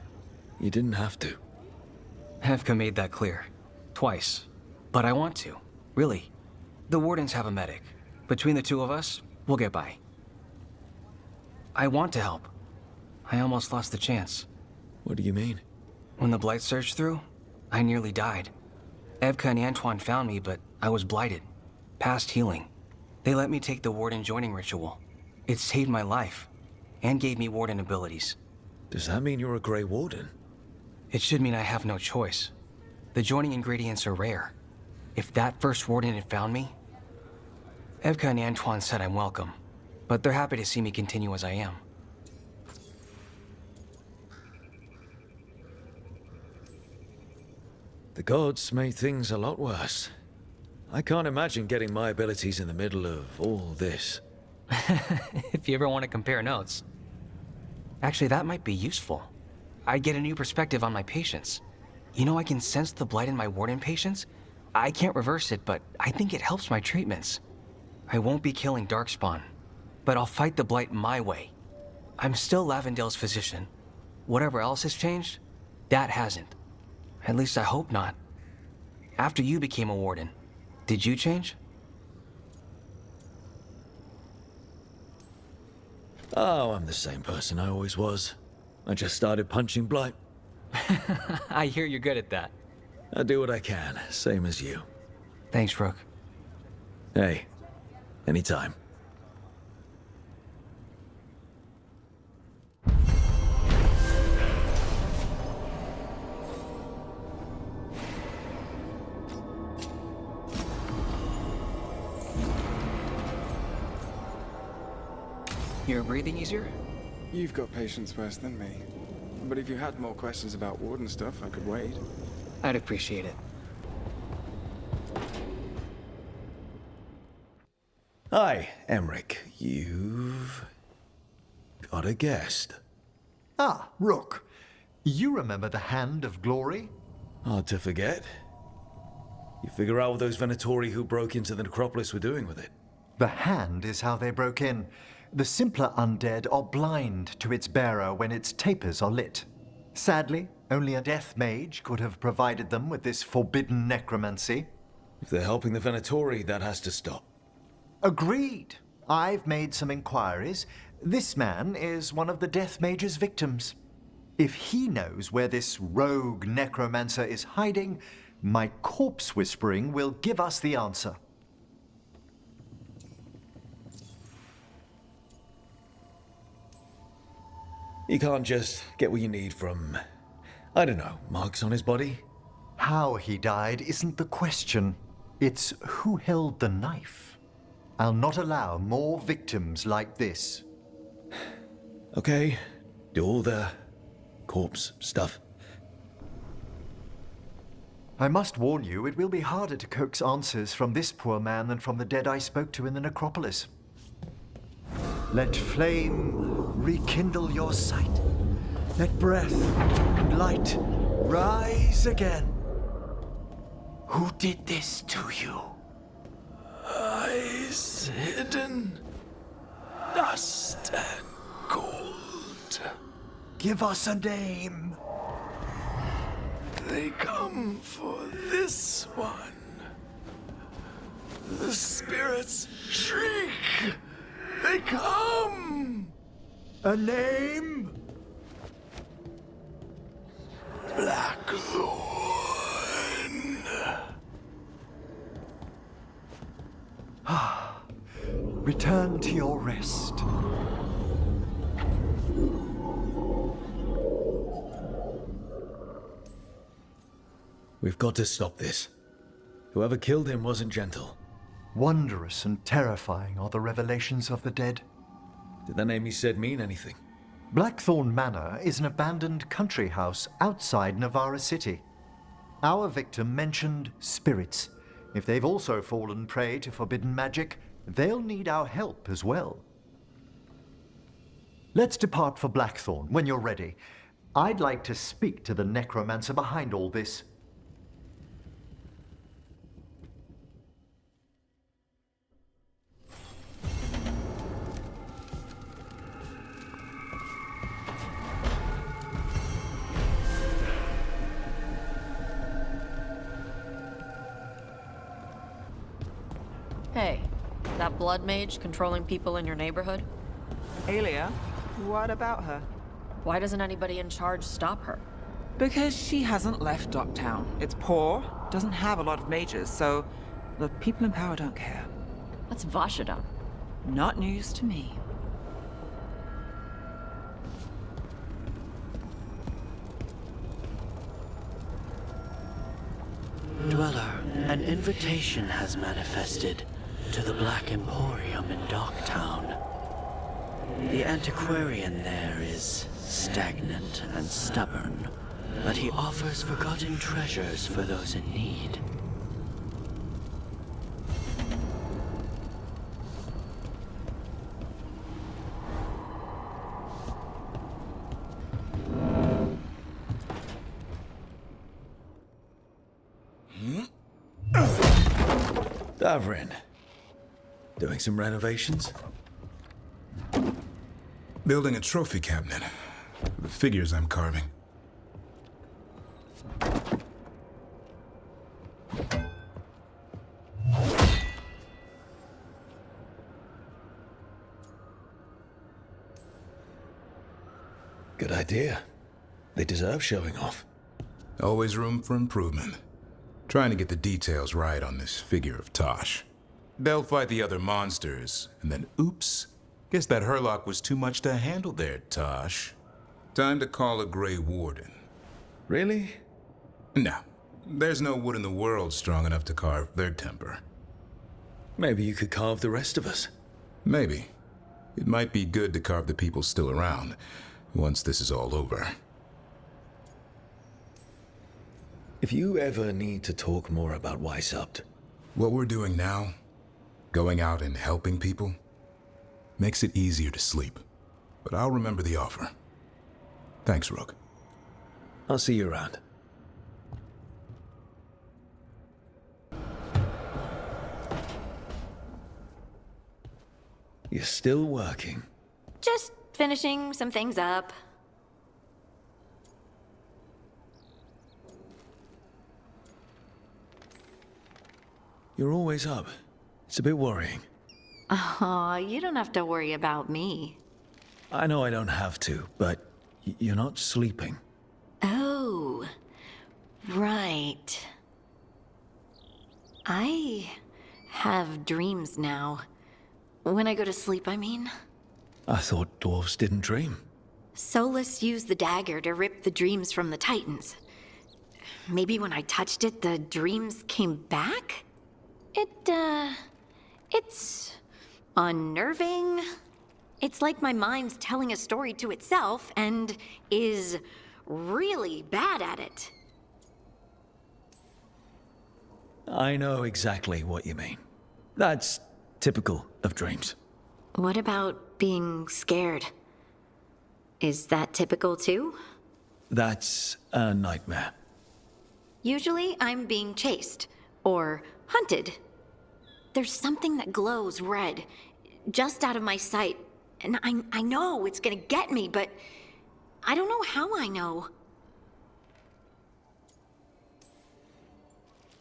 S3: You didn't have to.
S13: Hevka made that clear. Twice. But I want to. Really. The wardens have a medic. Between the two of us, we'll get by. I want to help. I almost lost the chance.
S3: What do you mean?
S13: When the blight surged through, I nearly died. Evka and Antoine found me, but I was blighted. Past healing. They let me take the warden joining ritual. It saved my life, and gave me warden abilities.
S3: Does that mean you're a Grey Warden?
S13: It should mean I have no choice. The joining ingredients are rare. If that first warden had found me... Evka and Antoine said I'm welcome, but they're happy to see me continue as I am.
S3: The gods made things a lot worse. I can't imagine getting my abilities in the middle of all this.
S13: If you ever want to compare notes. Actually, that might be useful. I'd get a new perspective on my patients. You know, I can sense the blight in my warden patients. I can't reverse it, but I think it helps my treatments. I won't be killing Darkspawn, but I'll fight the Blight my way. I'm still Lavendale's physician. Whatever else has changed, that hasn't. At least I hope not. After you became a warden, did you change?
S3: Oh, I'm the same person I always was. I just started punching Blight.
S13: I hear you're good at that.
S3: I do what I can, same as you.
S13: Thanks, Rook.
S3: Hey, anytime.
S13: You're breathing easier?
S19: You've got patience worse than me. But if you had more questions about Warden stuff, I could wait.
S13: I'd appreciate it.
S3: Hi, Emmerich. You've got a guest.
S6: Ah, Rook. You remember the Hand of Glory?
S3: Hard to forget. You figure out what those Venatori who broke into the necropolis were doing with it?
S6: The Hand is how they broke in. The simpler undead are blind to its bearer when its tapers are lit. Sadly, only a death mage could have provided them with this forbidden necromancy.
S3: If they're helping the Venatori, that has to stop.
S6: Agreed. I've made some inquiries. This man is one of the death mage's victims. If he knows where this rogue necromancer is hiding, my corpse whispering will give us the answer.
S3: You can't just get what you need from, I don't know, marks on his body?
S6: How he died isn't the question. It's who held the knife. I'll not allow more victims like this.
S3: Okay, do all the corpse stuff.
S6: I must warn you, it will be harder to coax answers from this poor man than from the dead I spoke to in the necropolis. Let flame rekindle your sight. Let breath and light rise again. Who did this to you?
S23: Eyes hidden, dust and gold.
S6: Give us a name.
S23: They come for this one. The spirits shriek. They come.
S6: A name?
S23: Blackthorn.
S6: Return to your rest.
S3: We've got to stop this. Whoever killed him wasn't gentle.
S6: Wondrous and terrifying are the revelations of the dead.
S3: Did the name he said mean anything?
S6: Blackthorn Manor is an abandoned country house outside Navarra City. Our victim mentioned spirits. If they've also fallen prey to forbidden magic, they'll need our help as well. Let's depart for Blackthorn when you're ready. I'd like to speak to the necromancer behind all this.
S2: Hey, that blood mage controlling people in your neighborhood?
S7: Alia, what about her?
S2: Why doesn't anybody in charge stop her?
S7: Because she hasn't left Docktown. It's poor, doesn't have a lot of mages, so the people in power don't care.
S2: That's Vashida.
S7: Not news to me.
S11: Dweller, an invitation has manifested to the Black Emporium in Docktown. The antiquarian there is stagnant and stubborn, but he offers forgotten treasures for those in need.
S3: Davrin. Doing some renovations?
S15: Building a trophy cabinet. The figures I'm carving.
S3: Good idea. They deserve showing off.
S15: Always room for improvement. Trying to get the details right on this figure of Tosh. They'll fight the other monsters, and then oops. Guess that Herlock was too much to handle there, Tosh. Time to call a Grey Warden.
S3: Really?
S15: No. There's no wood in the world strong enough to carve their temper.
S3: Maybe you could carve the rest of us.
S15: Maybe. It might be good to carve the people still around, once this is all over.
S3: If you ever need to talk more about Weishaupt.
S15: What we're doing now, going out and helping people, makes it easier to sleep. But I'll remember the offer. Thanks, Rook.
S3: I'll see you around. You're still working.
S1: Just finishing some things up.
S3: You're always up. It's a bit worrying.
S1: Aw, you don't have to worry about me.
S3: I know I don't have to, but you're not sleeping.
S1: Oh, right. I have dreams now. When I go to sleep, I mean.
S3: I thought dwarves didn't dream.
S1: Solus used the dagger to rip the dreams from the Titans. Maybe when I touched it, the dreams came back? It's unnerving. It's like my mind's telling a story to itself and is really bad at it.
S3: I know exactly what you mean. That's typical of dreams.
S1: What about being scared? Is that typical too?
S3: That's a nightmare.
S1: Usually I'm being chased or hunted. There's something that glows red, just out of my sight, and I know it's gonna get me, but I don't know how I know.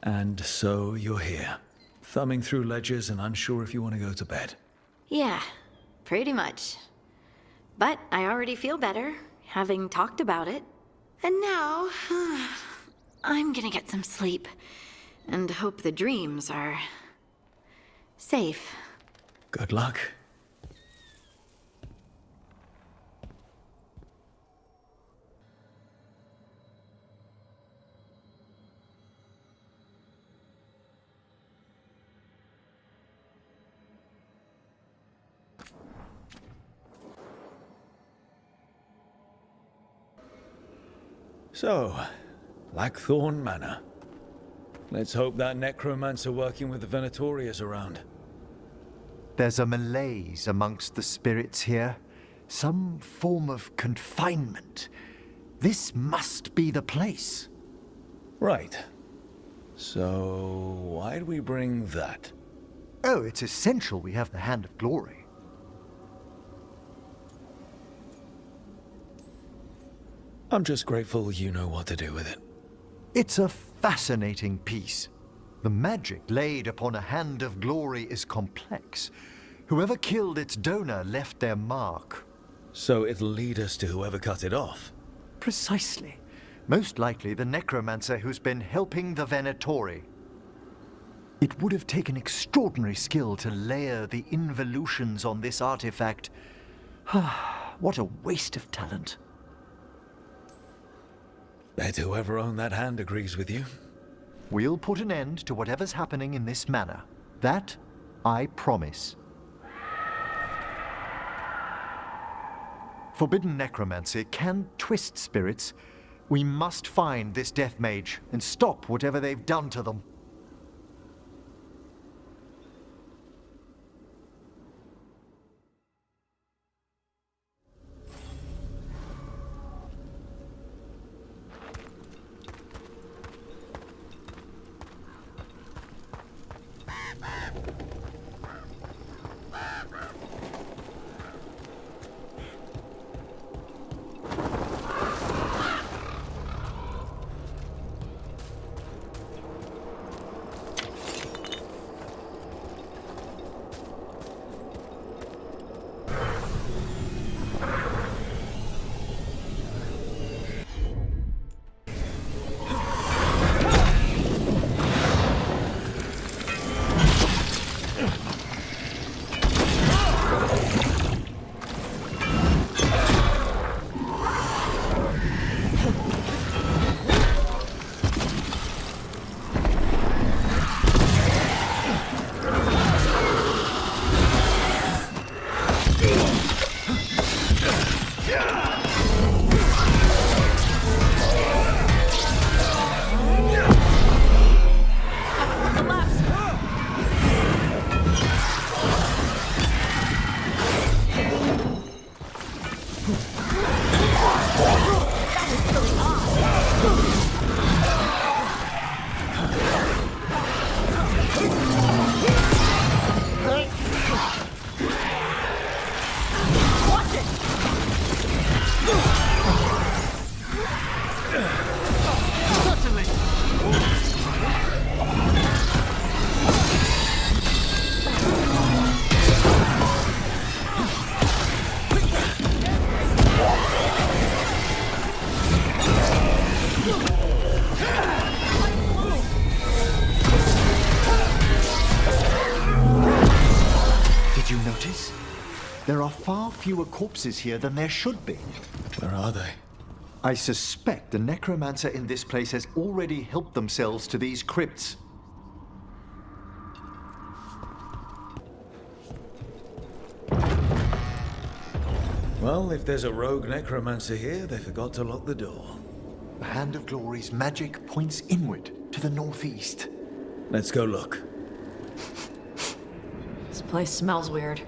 S3: And so you're here, thumbing through ledgers and unsure if you want to go to bed.
S1: Yeah, pretty much. But I already feel better, having talked about it. And now, I'm gonna get some sleep, and hope the dreams are safe.
S3: Good luck. So, Blackthorn Manor. Let's hope that necromancer working with the Venatori is around.
S6: There's a malaise amongst the spirits here. Some form of confinement. This must be the place.
S3: Right. So, why'd we bring that?
S6: Oh, it's essential we have the Hand of Glory.
S3: I'm just grateful you know what to do with it.
S6: It's a fascinating piece. The magic laid upon a Hand of Glory is complex. Whoever killed its donor left their mark.
S3: So it'll lead us to whoever cut it off?
S6: Precisely. Most likely the necromancer who's been helping the Venatori. It would have taken extraordinary skill to layer the involutions on this artifact. What a waste of talent.
S3: Bet whoever owned that hand agrees with you.
S6: We'll put an end to whatever's happening in this manor. That, I promise. Forbidden necromancy can twist spirits. We must find this death mage and stop whatever they've done to them. There are far fewer corpses here than there should be.
S3: Where are they?
S6: I suspect the necromancer in this place has already helped themselves to these crypts.
S3: Well, if there's a rogue necromancer here, they forgot to lock the door.
S6: The Hand of Glory's magic points inward to the northeast.
S3: Let's go look.
S2: This place smells weird.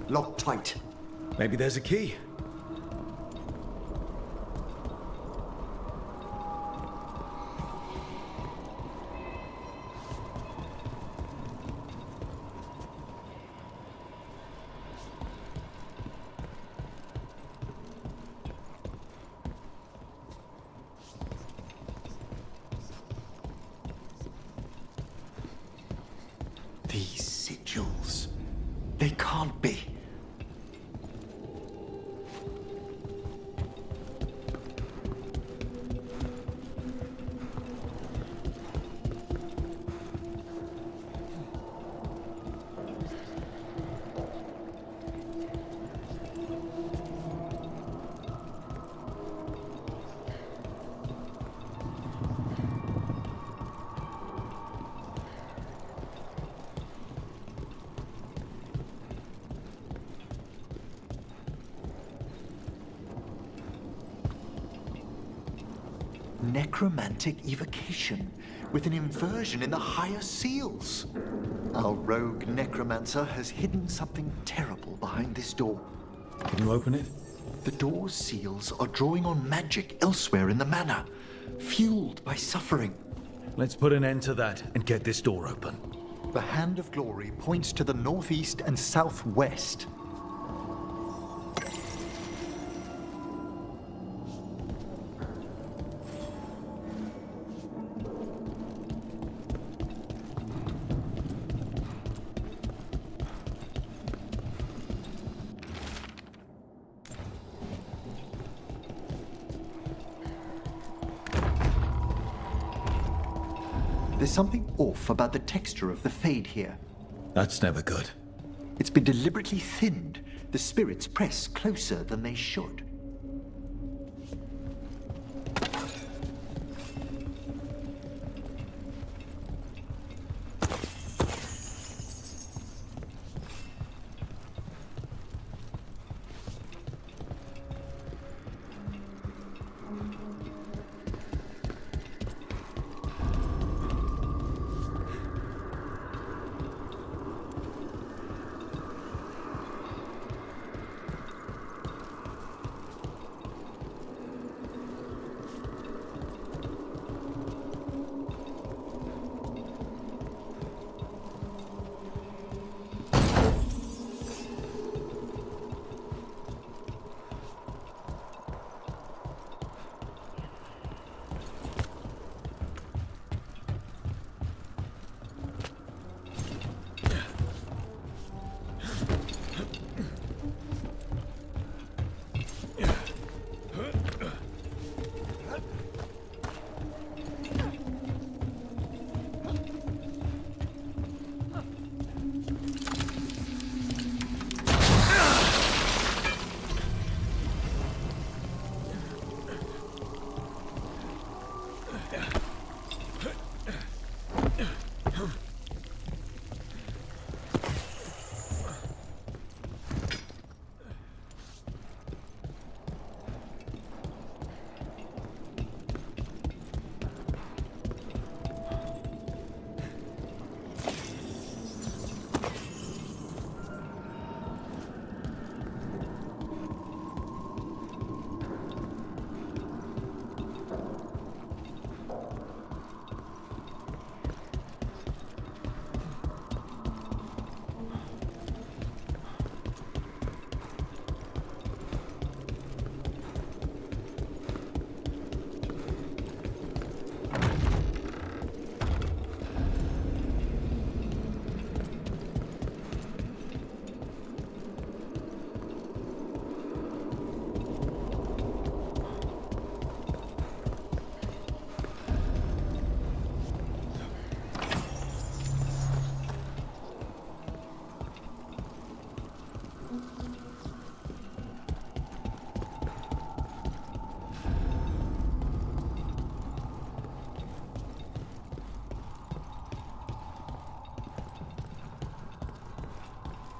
S6: Locked tight.
S3: Maybe there's a key.
S6: These sigils. They can't be. Necromantic evocation, with an inversion in the higher seals. Our rogue necromancer has hidden something terrible behind this door.
S3: Can you open it?
S6: The door's seals are drawing on magic elsewhere in the manor, fueled by suffering.
S3: Let's put an end to that and get this door open.
S6: The Hand of Glory points to the northeast and southwest. There's something off about the texture of the fade here.
S3: That's never good.
S6: It's been deliberately thinned. The spirits press closer than they should.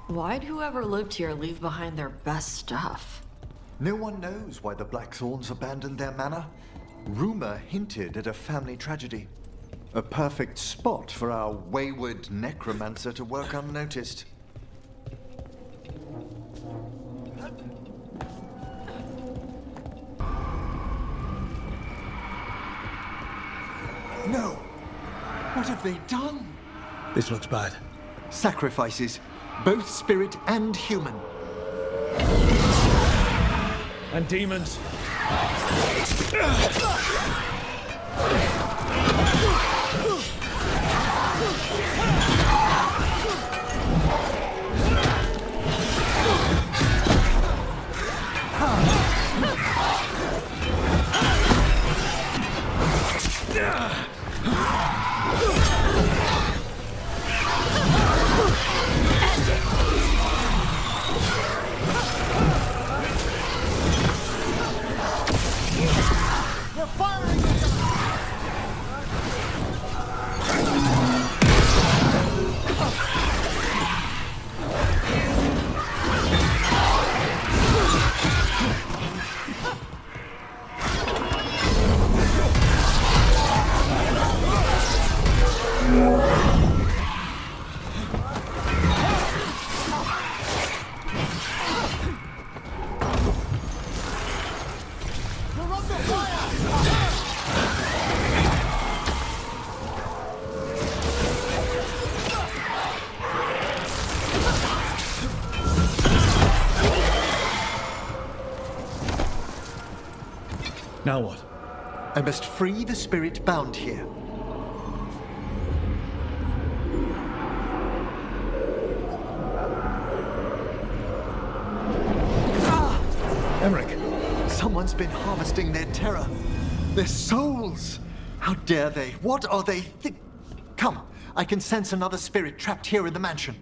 S2: Why'd whoever lived here leave behind their best stuff?
S6: No one knows why the Blackthorns abandoned their manor. Rumor hinted at a family tragedy. A perfect spot for our wayward necromancer to work unnoticed. No! What have they done?
S3: This looks bad.
S6: Sacrifices, both spirit and human.
S3: And demons. Now what?
S6: I must free the spirit bound here.
S3: Emmerich!
S6: Someone's been harvesting their terror. Their souls! How dare they? What are they Come, I can sense another spirit trapped here in the mansion.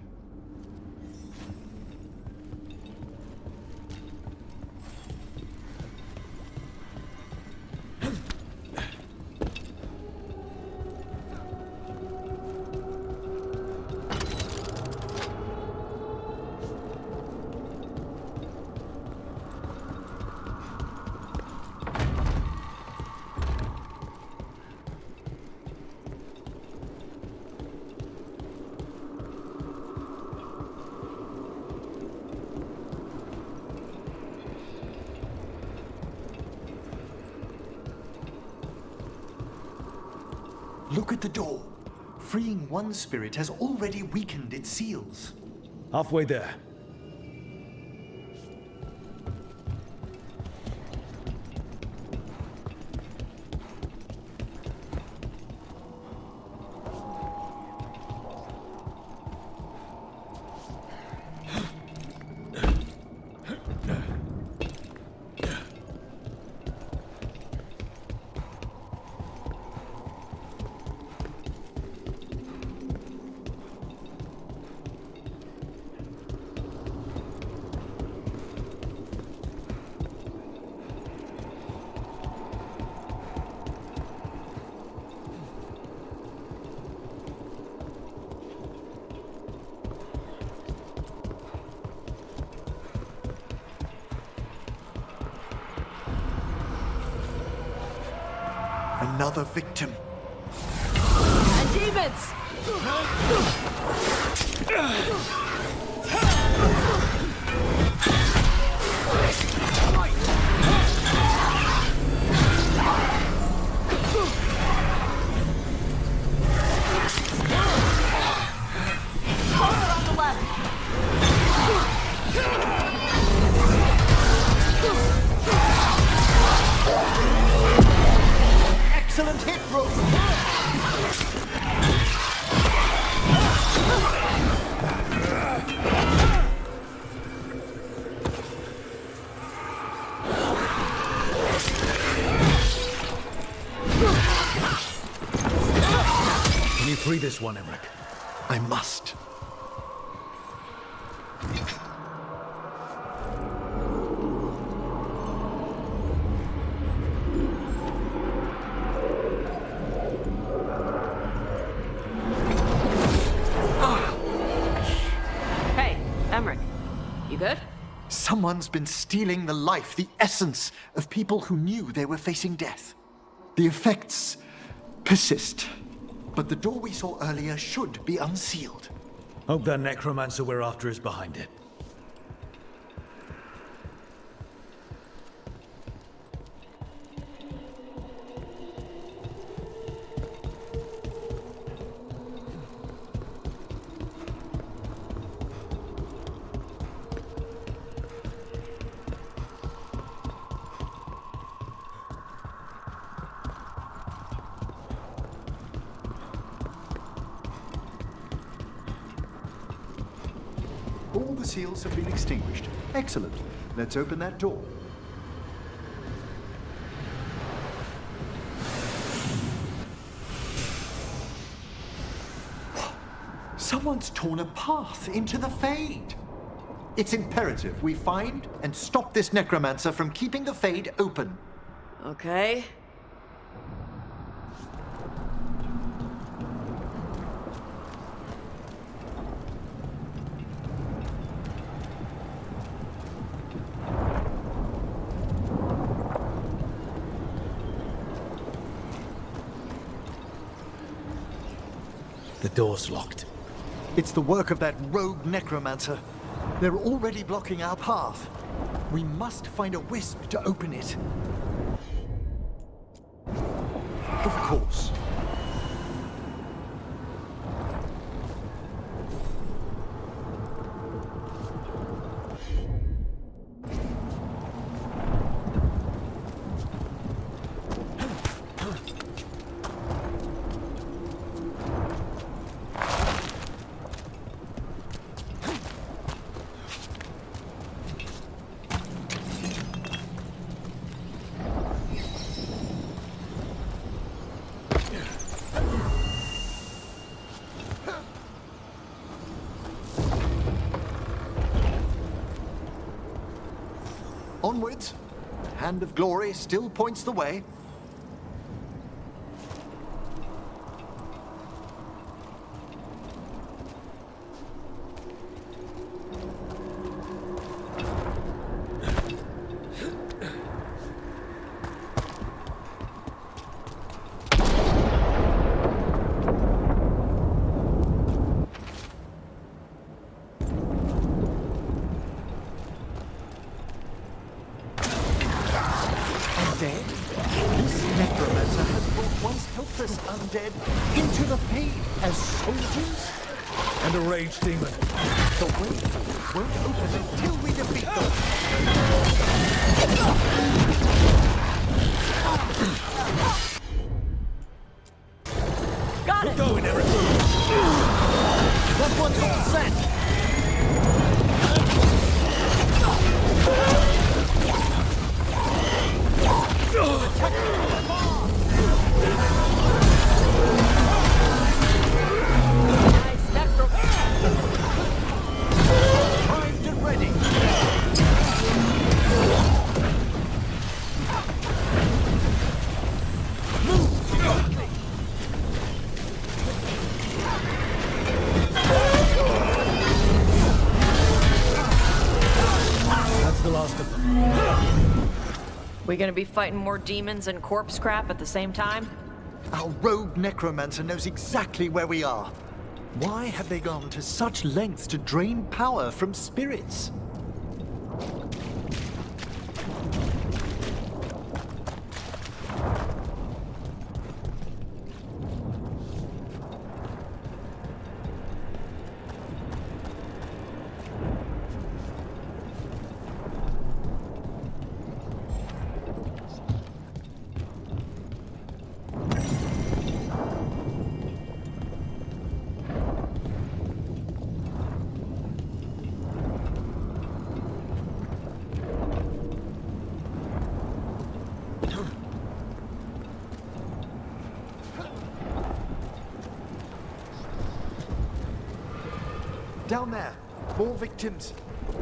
S6: Look at the door. Freeing one spirit has already weakened its seals.
S3: Halfway there.
S6: Another victim.
S2: And demons!
S6: Excellent hit, bro!
S3: Can you free this one, Emmerich?
S6: I must. Someone's been stealing the life, the essence of people who knew they were facing death. The effects persist, but the door we saw earlier should be unsealed.
S3: Hope that necromancer we're after is behind it.
S6: All the seals have been extinguished. Excellent. Let's open that door. Someone's torn a path into the Fade. It's imperative we find and stop this necromancer from keeping the Fade open.
S2: Okay.
S3: The door's locked.
S6: It's the work of that rogue necromancer. They're already blocking our path. We must find a wisp to open it. Of course. Onwards. Hand of Glory still points the way. Undead into the Fade as soldiers?
S3: And a rage demon.
S6: The way forward won't open until we defeat them.
S2: Got it!
S3: We're going, Eric.
S6: That one's all set. Primed and ready. Move quickly.
S3: That's the last of them.
S2: We gonna be fighting more demons and corpse crap at the same time?
S6: Our rogue necromancer knows exactly where we are. Why have they gone to such lengths to drain power from spirits? Down there. More victims.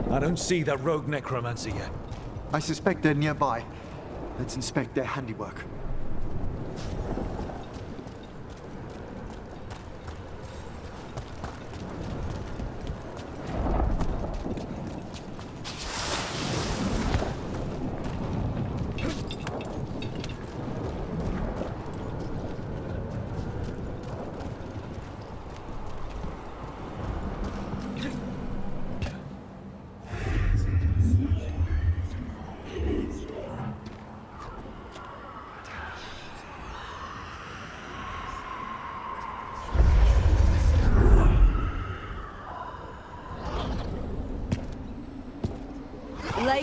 S3: I don't see that rogue necromancer yet.
S6: I suspect they're nearby. Let's inspect their handiwork.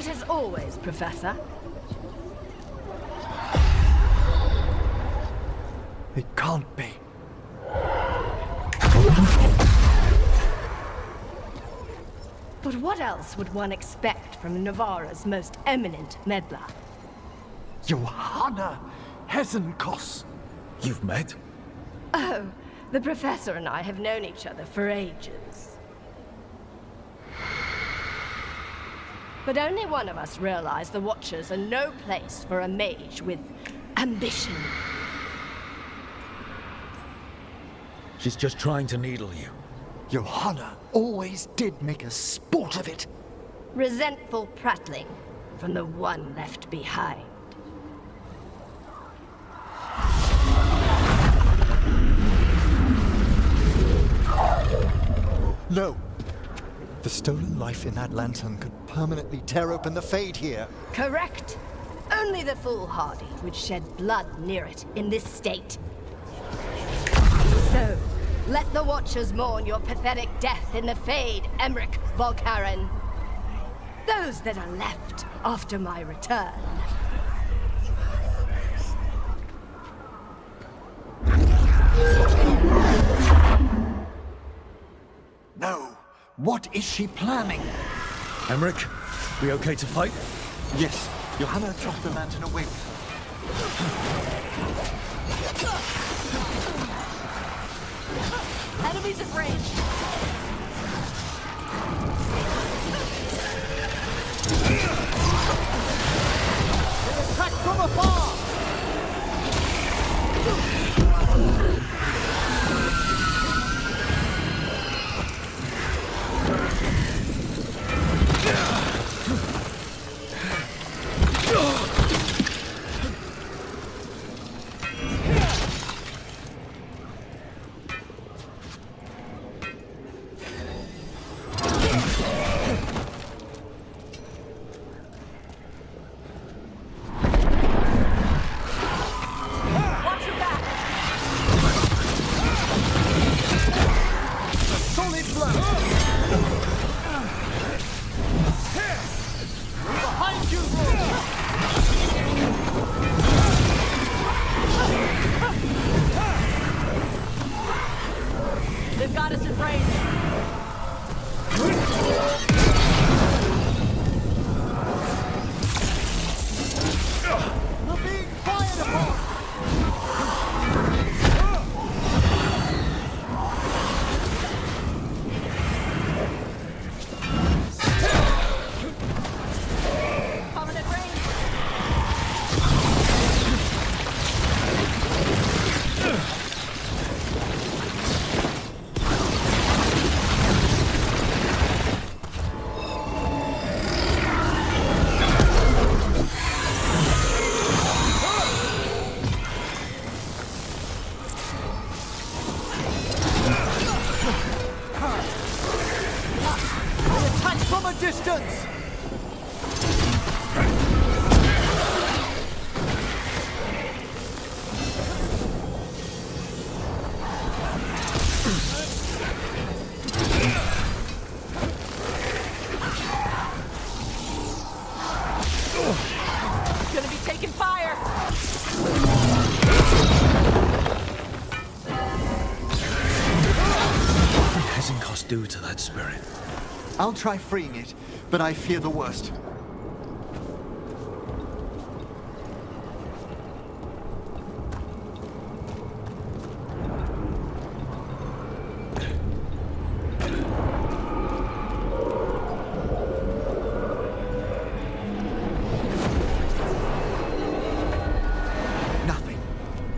S17: Late as always, Professor.
S6: It can't be.
S17: But what else would one expect from Navarra's most eminent meddler?
S6: Johanna Hesenkos.
S3: You've met?
S17: Oh, the Professor and I have known each other for ages. But only one of us realized the Watchers are no place for a mage with ambition.
S3: She's just trying to needle you.
S6: Johanna always did make a sport of it.
S17: Resentful prattling from the one left behind.
S6: No. The stolen life in that lantern could permanently tear open the Fade here.
S17: Correct. Only the foolhardy would shed blood near it in this state. So, let the Watchers mourn your pathetic death in the Fade, Emmerich Volkaren. Those that are left after my return.
S6: No. What is she planning?
S3: Emmerich, we okay to fight?
S6: Yes. Johanna dropped the lantern away with her.
S17: Enemies at range.
S6: They're attacked from afar!
S17: They've got us in range.
S6: We're being fired upon!
S17: Permanent range.
S6: Attack from a distance!
S17: Gonna be taking fire.
S3: What did Hesenkos do to that spirit?
S6: I'll try freeing it, but I fear the worst. Nothing.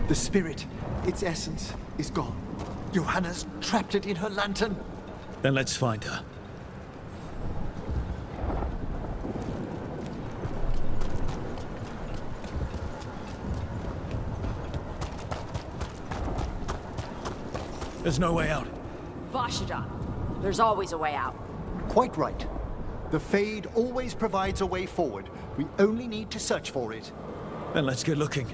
S6: The spirit, its essence, is gone. Johanna's trapped it in her lantern.
S3: Then let's find her. There's no way out.
S2: Vashida, there's always a way out.
S6: Quite right. The Fade always provides a way forward. We only need to search for it.
S3: Then let's get looking.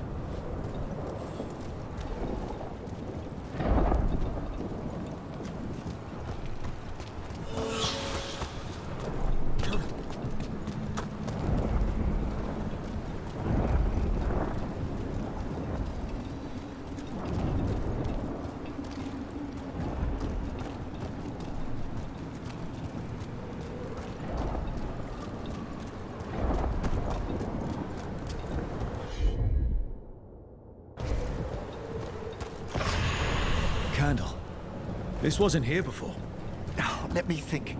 S3: candle. This wasn't here before.
S6: Now, let me think.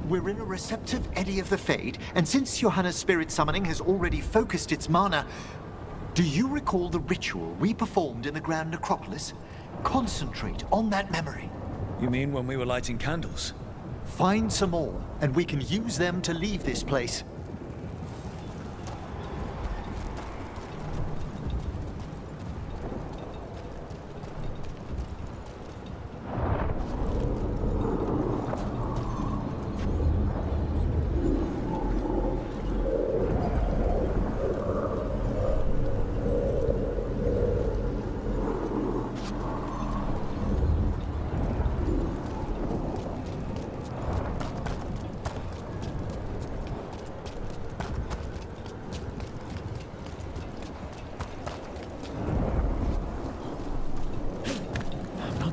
S6: We're in a receptive eddy of the Fade, and since Johanna's spirit summoning has already focused its mana, do you recall the ritual we performed in the Grand Necropolis? Concentrate on that memory.
S3: You mean when we were lighting candles?
S6: Find some more, and we can use them to leave this place.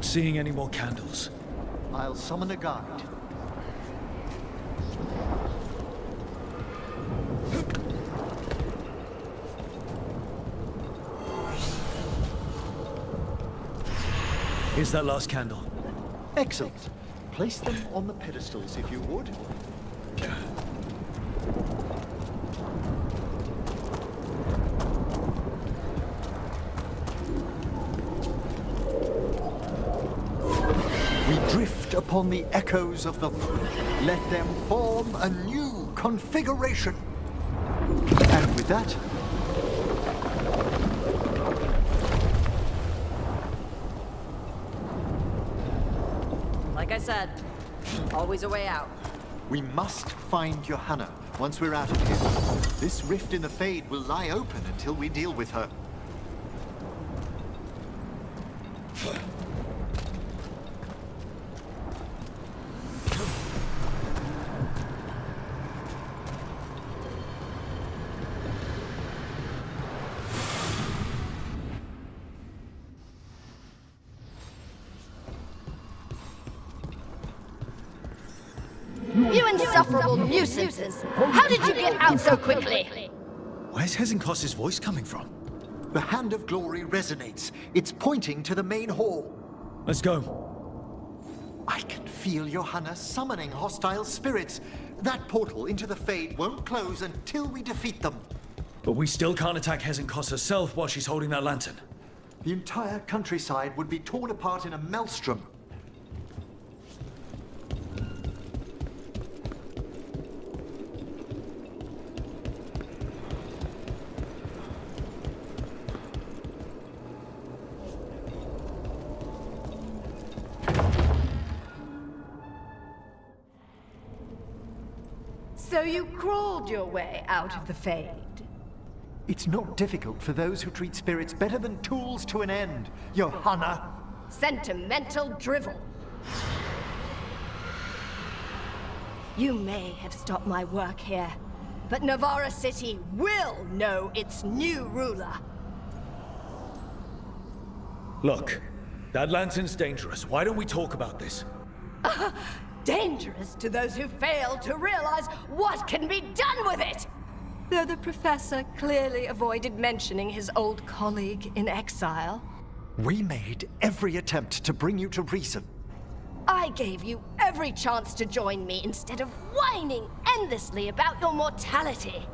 S3: Seeing any more candles.
S6: I'll summon a guide.
S3: Here's that last candle.
S6: Excellent. Place them on the pedestals if you would. Drift upon the echoes of them. Let them form a new configuration. And with that...
S2: Like I said, always a way out.
S6: We must find Johanna once we're out of here. This rift in the Fade will lie open until we deal with her.
S17: You insufferable nuisances! How did you get out so quickly?
S3: Where's Hezenkos's voice coming from?
S6: The Hand of Glory resonates. It's pointing to the main hall.
S3: Let's go.
S6: I can feel Johanna summoning hostile spirits. That portal into the Fade won't close until we defeat them.
S3: But we still can't attack Hezenkos herself while she's holding that lantern.
S6: The entire countryside would be torn apart in a maelstrom.
S17: So you crawled your way out of the Fade?
S6: It's not difficult for those who treat spirits better than tools to an end, Johanna.
S17: Sentimental drivel. You may have stopped my work here, but Navarra City will know its new ruler.
S3: Look, that lantern's dangerous. Why don't we talk about this?
S17: Dangerous to those who fail to realize what can be done with it! Though the professor clearly avoided mentioning his old colleague in exile.
S6: We made every attempt to bring you to reason.
S17: I gave you every chance to join me instead of whining endlessly about your mortality.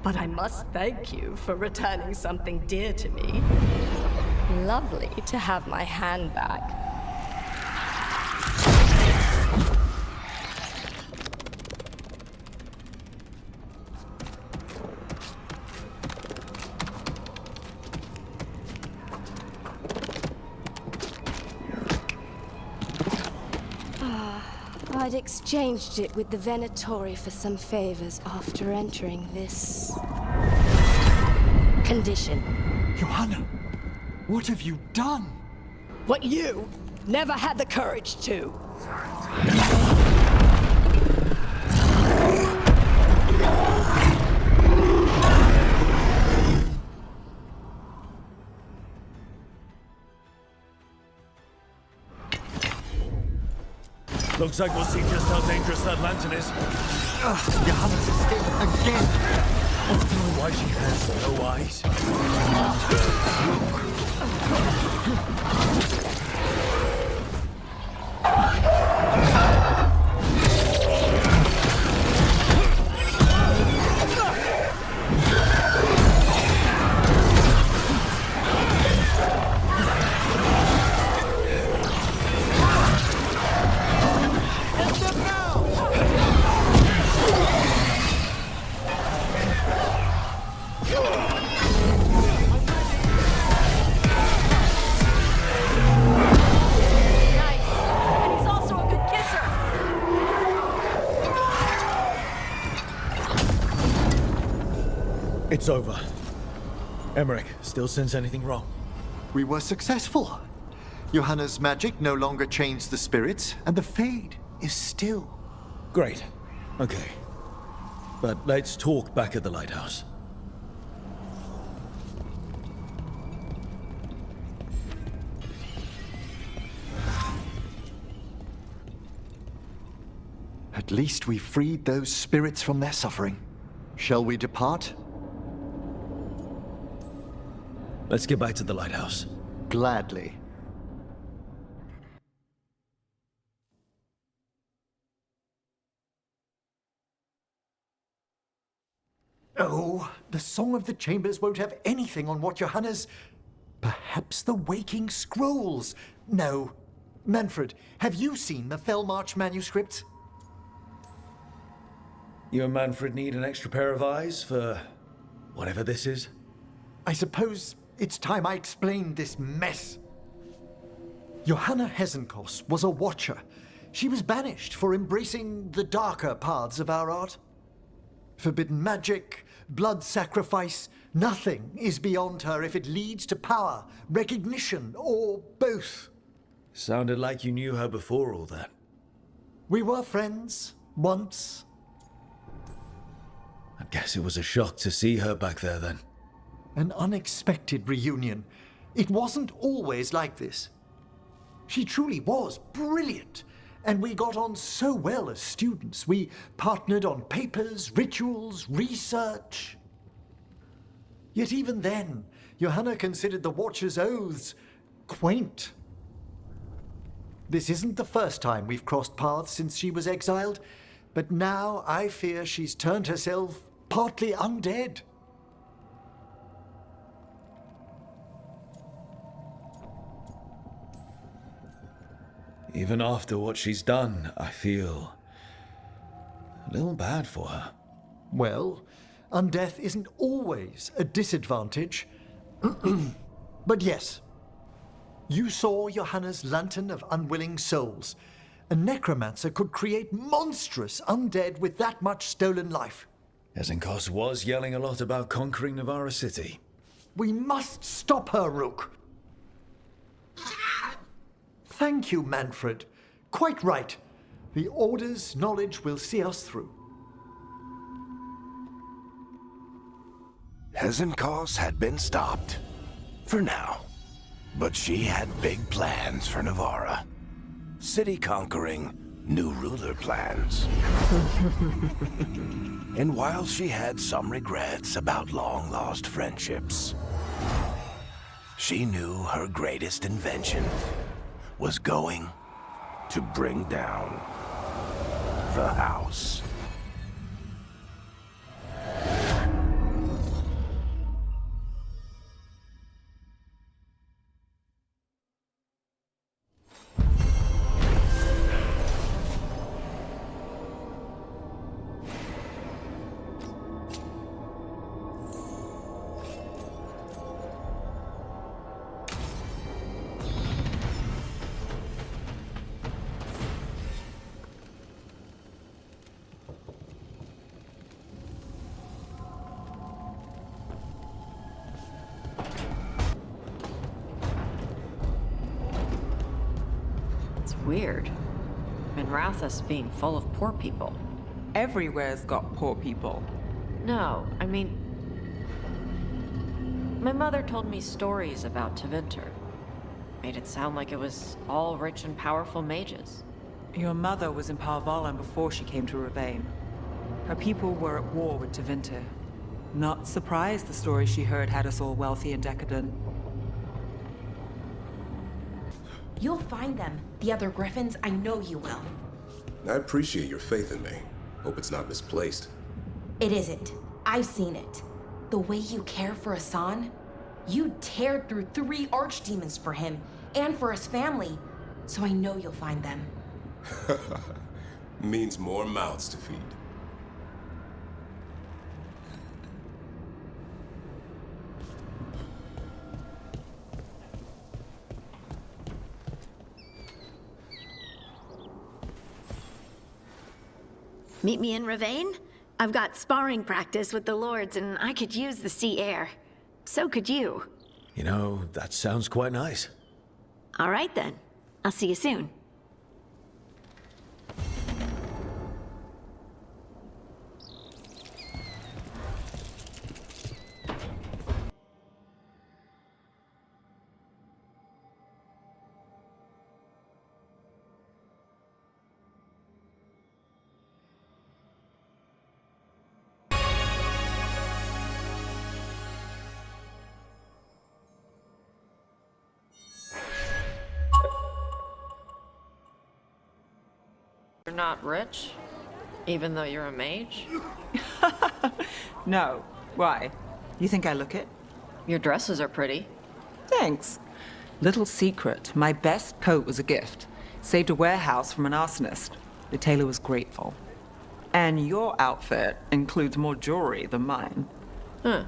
S17: But I must thank you for returning something dear to me. Lovely to have my hand back. I'd exchanged it with the Venatori for some favors after entering this... condition.
S6: Johanna, what have you done?
S17: What you never had the courage to.
S3: Looks like we'll see just how dangerous that lantern is.
S6: Johanna's escaped again.
S3: I don't know why she has no eyes. It's over. Emmerich, still sense anything wrong?
S6: We were successful. Johanna's magic no longer chains the spirits, and the Fade is still.
S3: Great. Okay. But let's talk back at the lighthouse.
S6: At least we freed those spirits from their suffering. Shall we depart?
S3: Let's get back to the lighthouse.
S6: Gladly. Oh, the Song of the Chambers won't have anything on what Johanna's... Perhaps the Waking Scrolls? No. Manfred, have you seen the Fellmarch manuscripts?
S3: You and Manfred need an extra pair of eyes for whatever this is?
S6: I suppose it's time I explained this mess. Johanna Hesenkos was a watcher. She was banished for embracing the darker paths of our art. Forbidden magic, blood sacrifice, nothing is beyond her if it leads to power, recognition, or both.
S3: Sounded like you knew her before all that.
S6: We were friends, once.
S3: I guess it was a shock to see her back there then.
S6: An unexpected reunion. It wasn't always like this. She truly was brilliant, and we got on so well as students. We partnered on papers, rituals, research. Yet even then, Johanna considered the Watcher's oaths quaint. This isn't the first time we've crossed paths since she was exiled, but now I fear she's turned herself partly undead.
S3: Even after what she's done, I feel a little bad for her.
S6: Well, undeath isn't always a disadvantage. But yes, you saw Johanna's Lantern of Unwilling Souls. A necromancer could create monstrous undead with that much stolen life.
S3: Hesenkos was yelling a lot about conquering Navarra City.
S6: We must stop her, Rook. Thank you, Manfred. Quite right. The Order's knowledge will see us through.
S5: Hesenkos had been stopped. For now. But she had big plans for Navarra. City conquering, new ruler plans. And while she had some regrets about long-lost friendships, she knew her greatest invention was going to bring down the house.
S2: Weird. Minrathous being full of poor people.
S7: Everywhere's got poor people.
S2: No, I mean... My mother told me stories about Tevinter. Made it sound like it was all rich and powerful mages.
S7: Your mother was in Parvalan before she came to Ravane. Her people were at war with Tevinter. Not surprised the story she heard had us all wealthy and decadent.
S4: You'll find them. The other Griffins, I know you will.
S10: I appreciate your faith in me. Hope it's not misplaced.
S4: It isn't. I've seen it. The way you care for Hassan, you tear through 3 archdemons for him and for his family. So I know you'll find them.
S10: Means more mouths to feed.
S1: Meet me in Ravane? I've got sparring practice with the lords, and I could use the sea air. So could you.
S3: You know, that sounds quite nice.
S1: All right then. I'll see you soon.
S2: You're not rich? Even though you're a mage?
S7: No. Why? You think I look it?
S2: Your dresses are pretty.
S7: Thanks. Little secret, my best coat was a gift. Saved a warehouse from an arsonist. The tailor was grateful. And your outfit includes more jewelry than mine.
S2: Huh.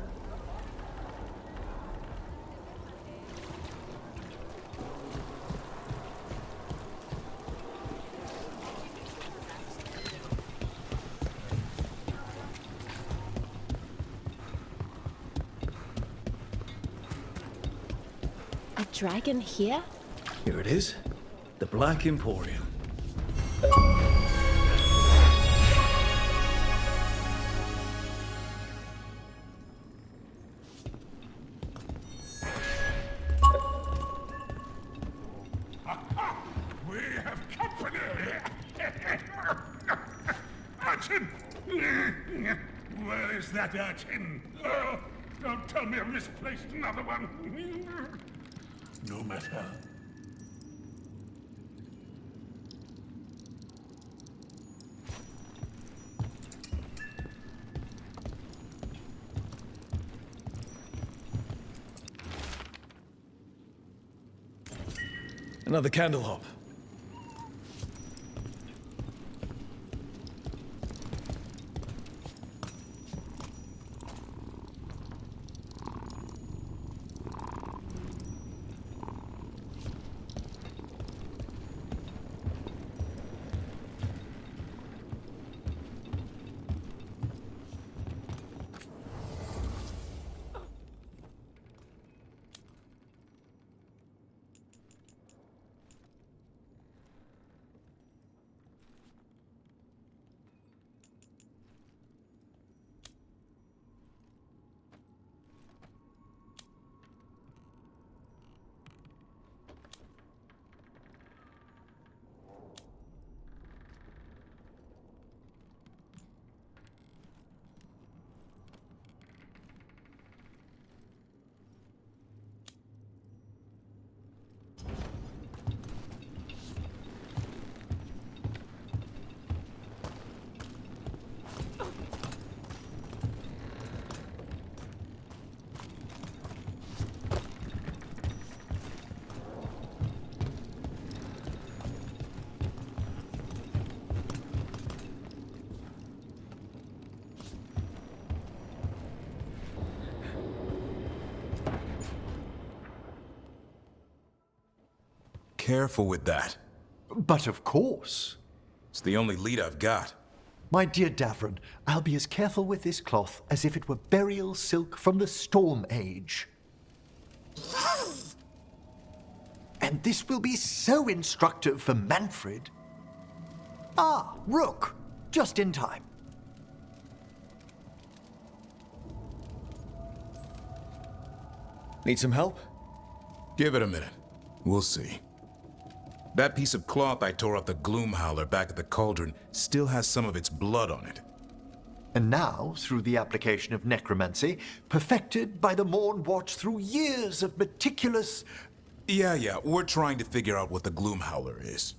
S17: A dragon here?
S3: Here it is. The Black Emporium.
S23: We have company! Urchin! Where is that urchin? Oh, don't tell me I've misplaced another one. No matter.
S3: Another candle hop.
S15: Careful with that.
S6: But of course.
S15: It's the only lead I've got.
S6: My dear Davron, I'll be as careful with this cloth as if it were burial silk from the Storm Age. And this will be so instructive for Manfred. Ah, Rook, just in time.
S3: Need some help?
S15: Give it a minute. We'll see. That piece of cloth I tore off the Gloomhowler back at the cauldron still has some of its blood on it.
S6: And now, through the application of necromancy, perfected by the Morn Watch through years of meticulous...
S15: Yeah, we're trying to figure out what the Gloomhowler is.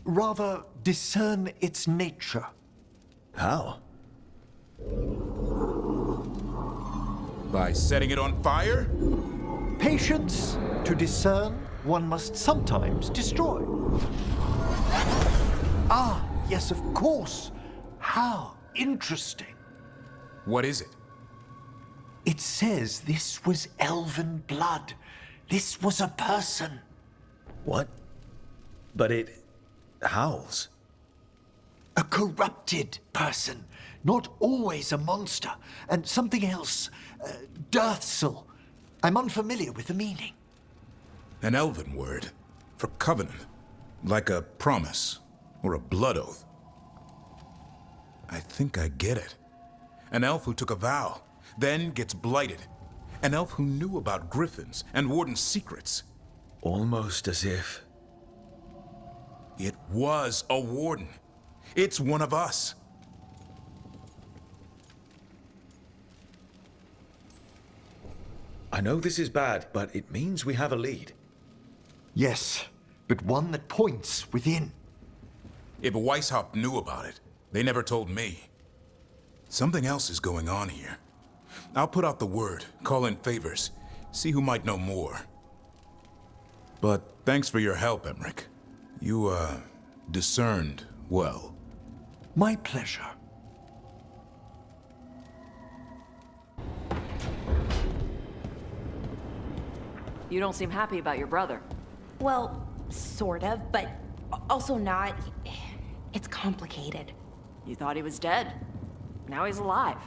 S6: Rather, discern its nature.
S3: How?
S15: By setting it on fire?
S6: Patience. To discern, one must sometimes destroy. Ah, yes, of course. How interesting.
S15: What is it?
S6: It says this was elven blood. This was a person.
S3: What? But it howls.
S6: A corrupted person, not always a monster. And something else, Dirthsel. I'm unfamiliar with the meaning.
S15: An elven word for covenant, like a promise or a blood oath. I think I get it. An elf who took a vow, then gets blighted. An elf who knew about griffins and warden's secrets.
S3: Almost as if...
S15: It was a warden. It's one of us.
S3: I know this is bad, but it means we have a lead.
S6: Yes, but one that points within.
S15: If Weishaupt knew about it, they never told me. Something else is going on here. I'll put out the word, call in favors, see who might know more. But thanks for your help, Emmerich. You, discerned well.
S6: My pleasure.
S2: You don't seem happy about your brother.
S4: Well, sort of, but also not. It's complicated.
S2: You thought he was dead. Now he's alive.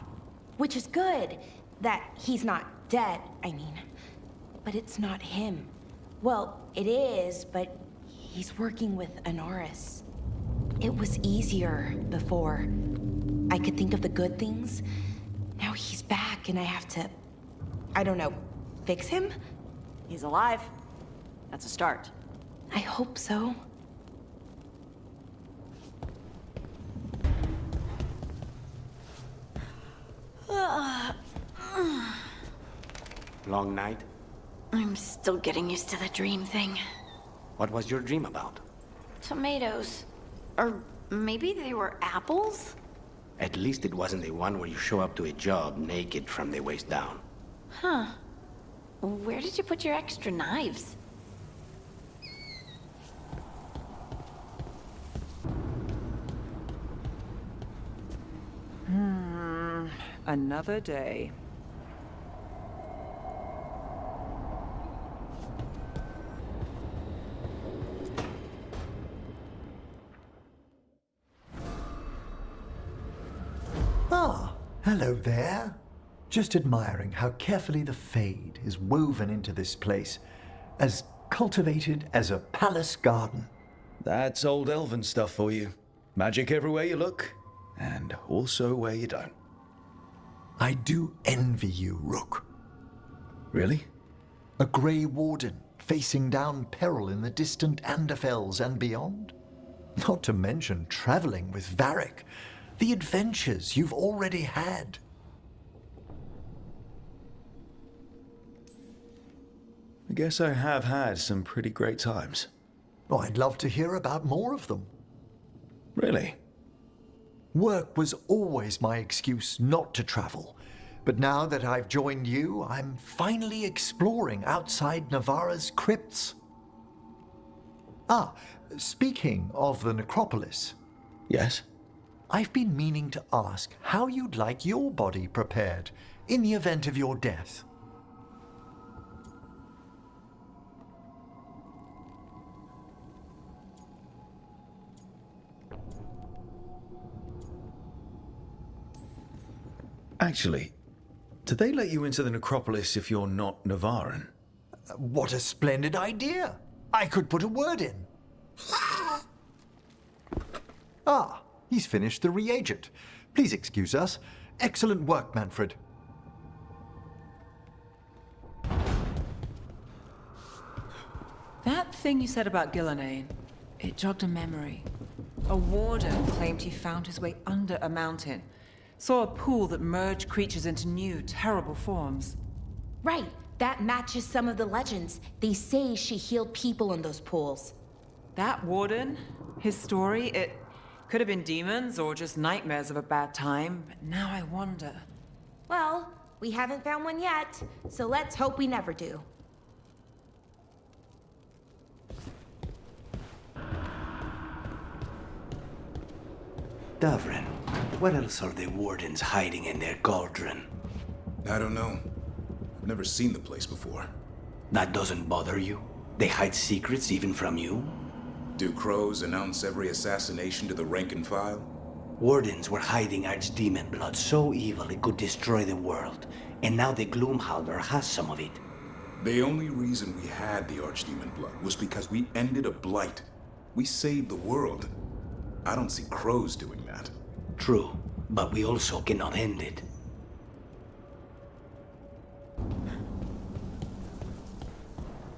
S4: Which is good, that he's not dead, I mean. But it's not him. Well, it is, but he's working with Anaris. It was easier before. I could think of the good things. Now he's back and I have to, I don't know, fix him?
S2: He's alive. That's a start.
S4: I hope so.
S11: Long night?
S1: I'm still getting used to the dream thing.
S11: What was your dream about?
S1: Tomatoes. Or maybe they were apples?
S11: At least it wasn't the one where you show up to a job naked from the waist down.
S1: Huh. Where did you put your extra knives?
S7: Another day.
S6: Ah, hello there. Just admiring how carefully the Fade is woven into this place, as cultivated as a palace garden.
S3: That's old elven stuff for you. Magic everywhere you look, and also where you don't.
S6: I do envy you, Rook.
S3: Really?
S6: A Grey Warden, facing down peril in the distant Anderfells and beyond? Not to mention traveling with Varric, the adventures you've already had.
S3: I guess I have had some pretty great times.
S6: Oh, I'd love to hear about more of them.
S3: Really?
S6: Work was always my excuse not to travel. But now that I've joined you, I'm finally exploring outside Navarra's crypts. Ah, speaking of the necropolis.
S3: Yes?
S6: I've been meaning to ask how you'd like your body prepared in the event of your death.
S3: Actually, do they let you into the necropolis if you're not Navarran?
S6: What a splendid idea! I could put a word in. Ah, he's finished the reagent. Please excuse us. Excellent work, Manfred.
S7: That thing you said about Gillenane, it jogged a memory. A warden claimed he found his way under a mountain. Saw a pool that merged creatures into new, terrible forms.
S4: Right, that matches some of the legends. They say she healed people in those pools.
S7: That warden, his story, it could have been demons or just nightmares of a bad time, but now I wonder.
S4: Well, we haven't found one yet, so let's hope we never do.
S11: Davrin, what else are the wardens hiding in their cauldron?
S15: I don't know. I've never seen the place before.
S11: That doesn't bother you? They hide secrets even from you?
S15: Do crows announce every assassination to the rank and file?
S11: Wardens were hiding archdemon blood so evil it could destroy the world, and now the Gloomhowler has some of it.
S15: The only reason we had the archdemon blood was because we ended a blight. We saved the world. I don't see crows doing that.
S11: True, but we also cannot end it.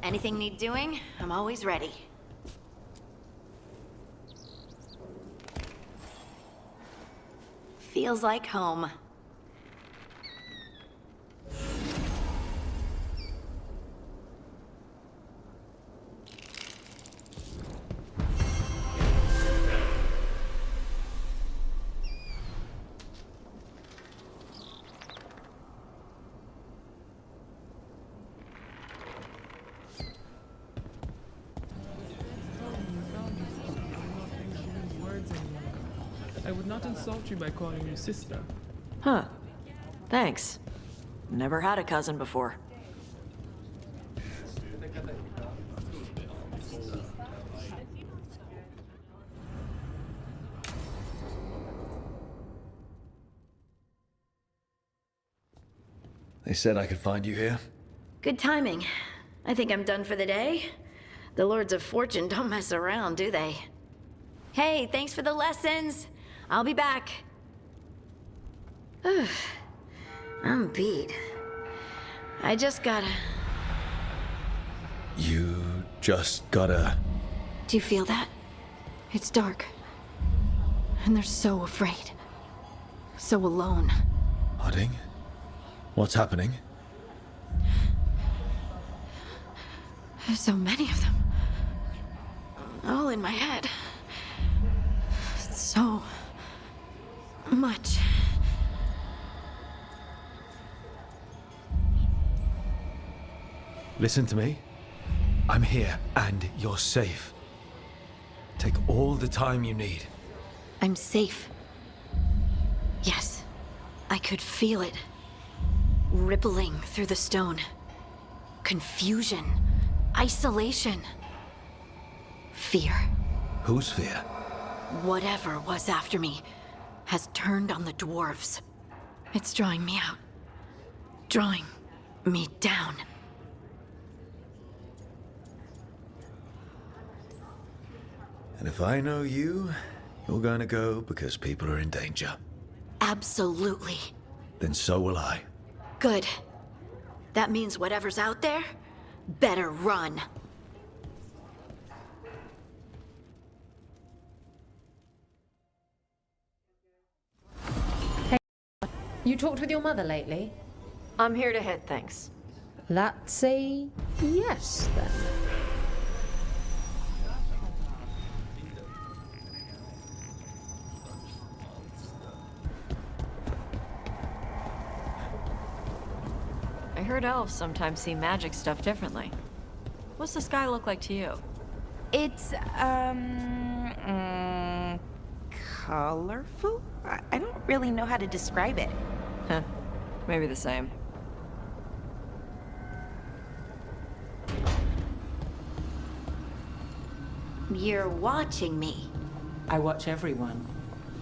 S1: Anything need doing? I'm always ready. Feels like home.
S14: I would not insult you by calling you sister.
S2: Huh. Thanks. Never had a cousin before.
S3: They said I could find you here.
S1: Good timing. I think I'm done for the day. The Lords of Fortune don't mess around, do they? Hey, thanks for the lessons. I'll be back. I'm beat. I just gotta...
S3: You just gotta...
S1: Do you feel that? It's dark. And they're so afraid. So alone.
S3: Harding? What's happening?
S1: There's so many of them. All in my head. So... much.
S3: Listen to me. I'm here, and you're safe. Take all the time you need.
S1: I'm safe. Yes. I could feel it. Rippling through the stone. Confusion. Isolation. Fear.
S3: Whose fear?
S1: Whatever was after me has turned on the dwarves. It's drawing me out. Drawing me down.
S3: And if I know you, you're gonna go because people are in danger.
S1: Absolutely.
S3: Then so will I.
S1: Good. That means whatever's out there better run.
S20: You talked with your mother lately?
S2: I'm here to hit things.
S20: That's a yes, then.
S2: I heard elves sometimes see magic stuff differently. What's the sky look like to you?
S4: It's, colorful? I don't really know how to describe it.
S2: Huh. Maybe the same.
S1: You're watching me.
S7: I watch everyone.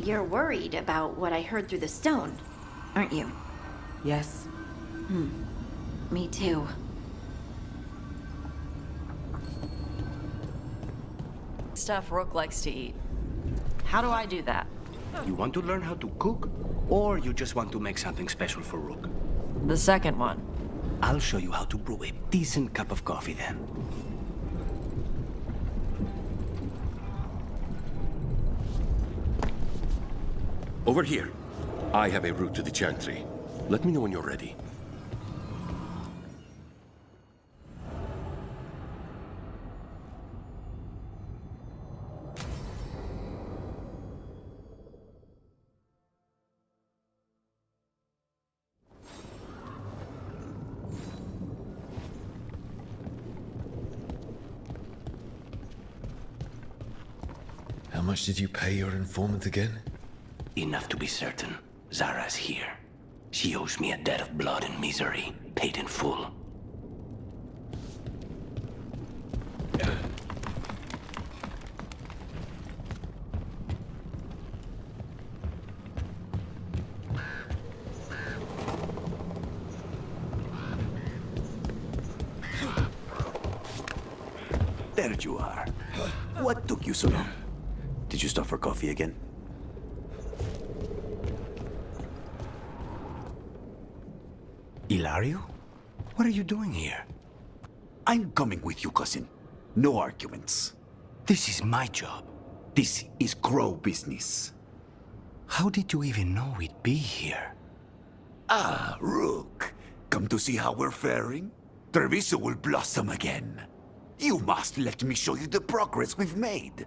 S1: You're worried about what I heard through the stone, aren't you?
S7: Yes.
S1: Me too.
S2: Stuff Rook likes to eat. How do I do that?
S11: You want to learn how to cook? Or you just want to make something special for Rook?
S2: The second one.
S11: I'll show you how to brew a decent cup of coffee then.
S16: Over here. I have a route to the Chantry. Let me know when you're ready.
S3: How much did you pay your informant again?
S11: Enough to be certain. Zara's here. She owes me a debt of blood and misery, paid in full.
S12: There you are. What took you so long? Did you stop for coffee again? Ilario? What are you doing here? I'm coming with you, cousin. No arguments. This is my job. This is Crow business. How did you even know we'd be here? Ah, Rook. Come to see how we're faring? Treviso will blossom again. You must let me show you the progress we've made.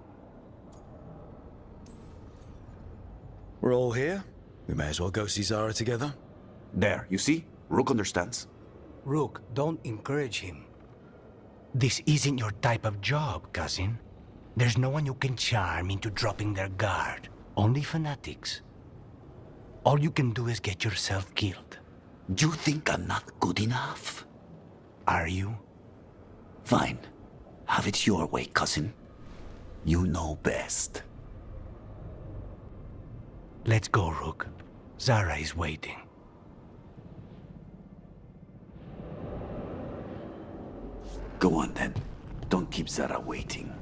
S3: We're all here. We may as well go see Zara together.
S12: There, you see? Rook understands.
S11: Rook, don't encourage him. This isn't your type of job, cousin. There's no one you can charm into dropping their guard. Only fanatics. All you can do is get yourself killed.
S12: You think I'm not good enough?
S11: Are you?
S12: Fine. Have it your way, cousin. You know best.
S11: Let's go, Rook. Zara is waiting.
S12: Go on then. Don't keep Zara waiting.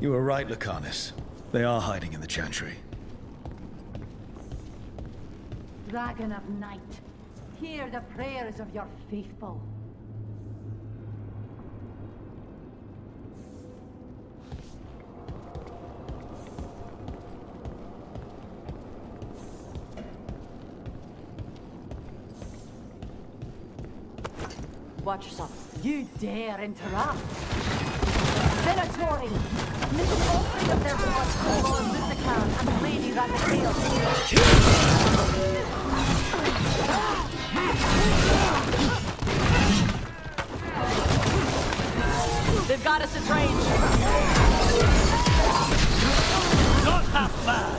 S3: You were right, Lucanus. They are hiding in the Chantry.
S21: Dragon of Night, hear the prayers of your faithful.
S2: Watch yourself.
S21: You dare interrupt? Venatori! Make an offering of their blood to Lord Lucican and Lady Raphael.
S2: They've got us at range.
S23: Not half bad.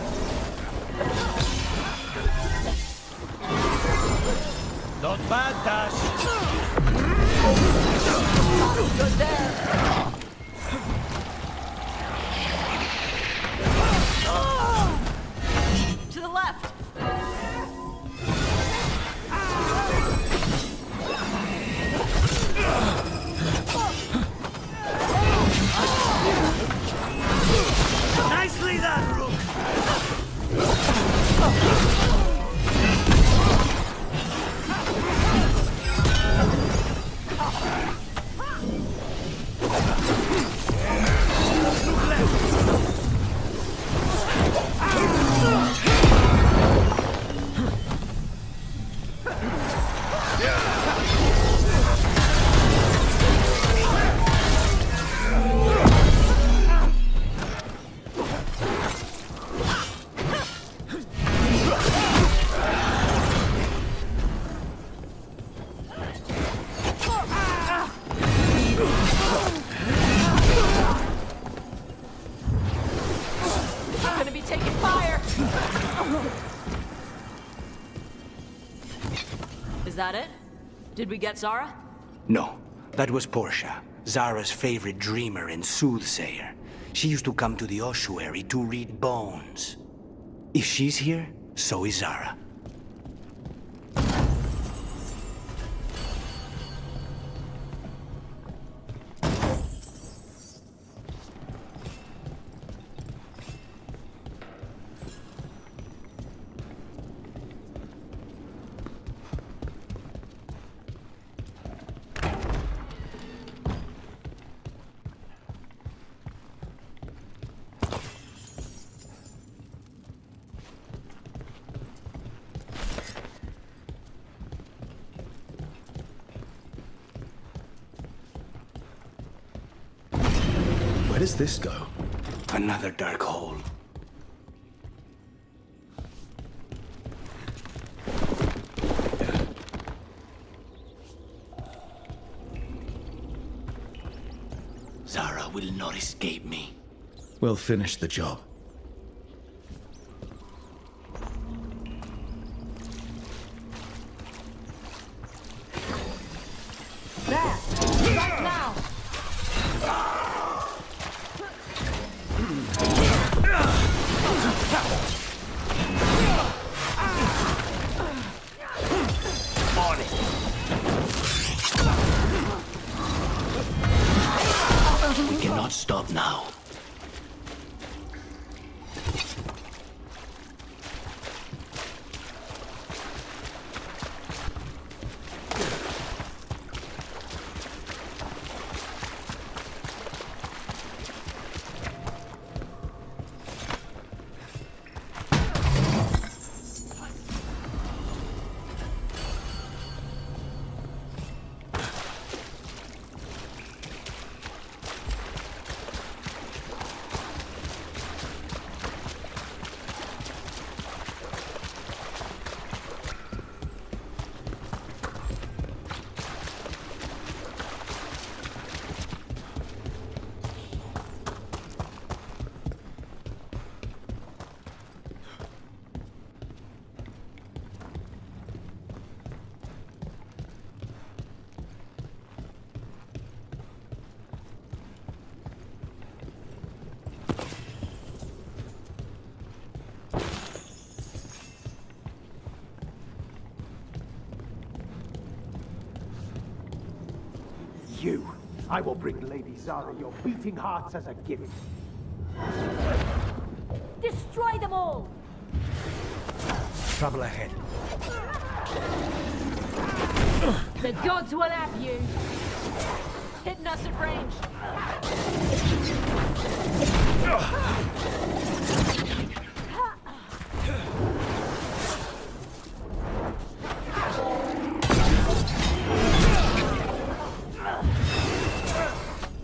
S23: Not bad, Dash.
S2: Good there. To the left.
S23: Nicely done, Rook.
S2: Gonna be taking fire. Is that it? Did we get Zara?
S11: No, that was Portia, Zara's favorite dreamer and soothsayer. She used to come to the ossuary to read bones. If she's here, so is Zara.
S3: Where does this go?
S11: Another dark hole. Zara will not escape me.
S3: We'll finish the job.
S21: There! Right now!
S11: On it! We cannot stop now.
S8: You! I will bring Lady Zara your beating hearts as a gift.
S21: Destroy them all!
S8: Trouble ahead.
S21: The gods will have you!
S2: Hitting us at range.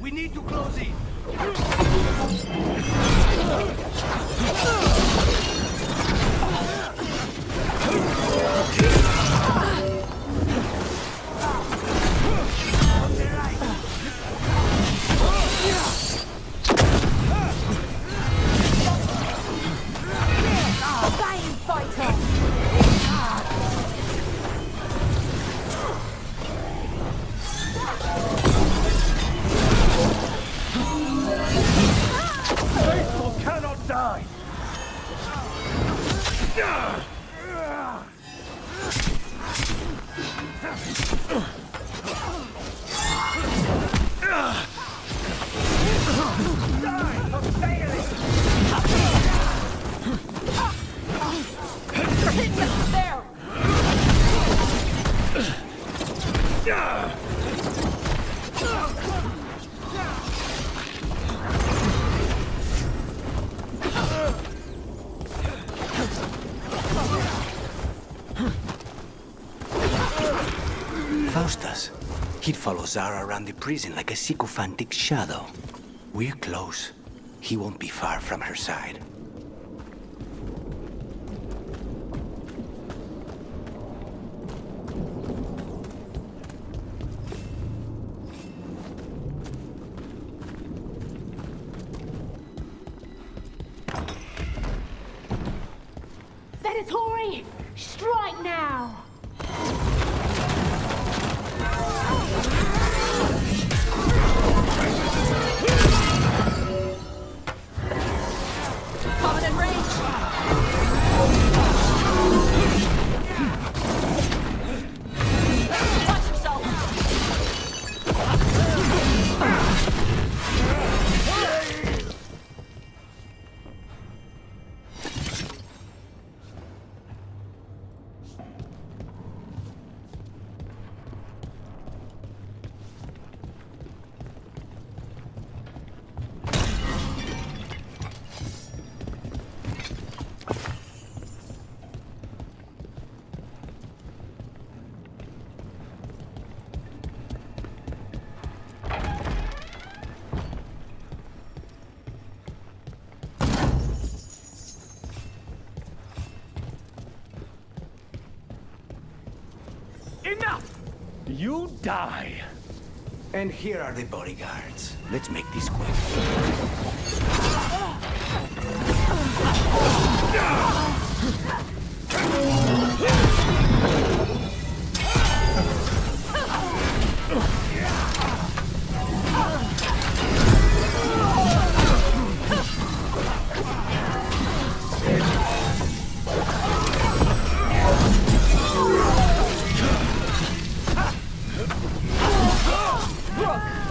S11: We need to close in. Faustus. He'd follow Zara around the prison like a sycophantic shadow. We're close. He won't be far from her side.
S21: Venatori! Strike now!
S2: Coming in range. Watch yourself.
S23: die.
S11: And here are the bodyguards. Let's make this quick.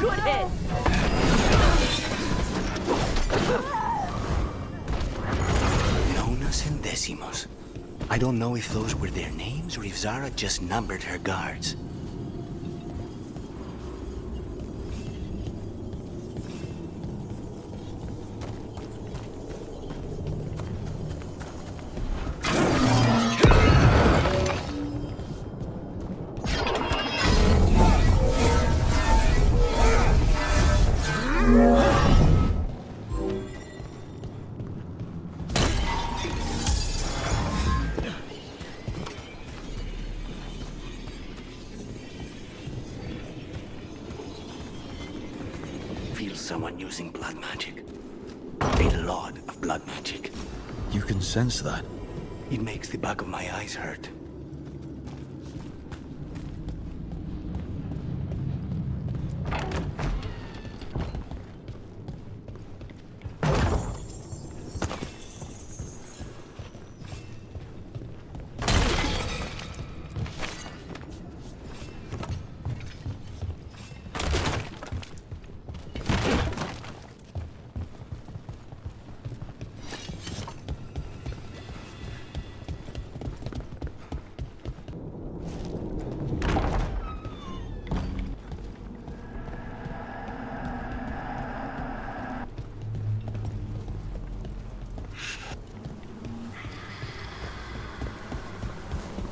S17: Good hit!
S11: Nonas and Decimos. I don't know if those were their names or if Zara just numbered her guards. Feel someone using blood magic. A lot of blood magic.
S3: You can sense that.
S11: It makes the back of my eyes hurt.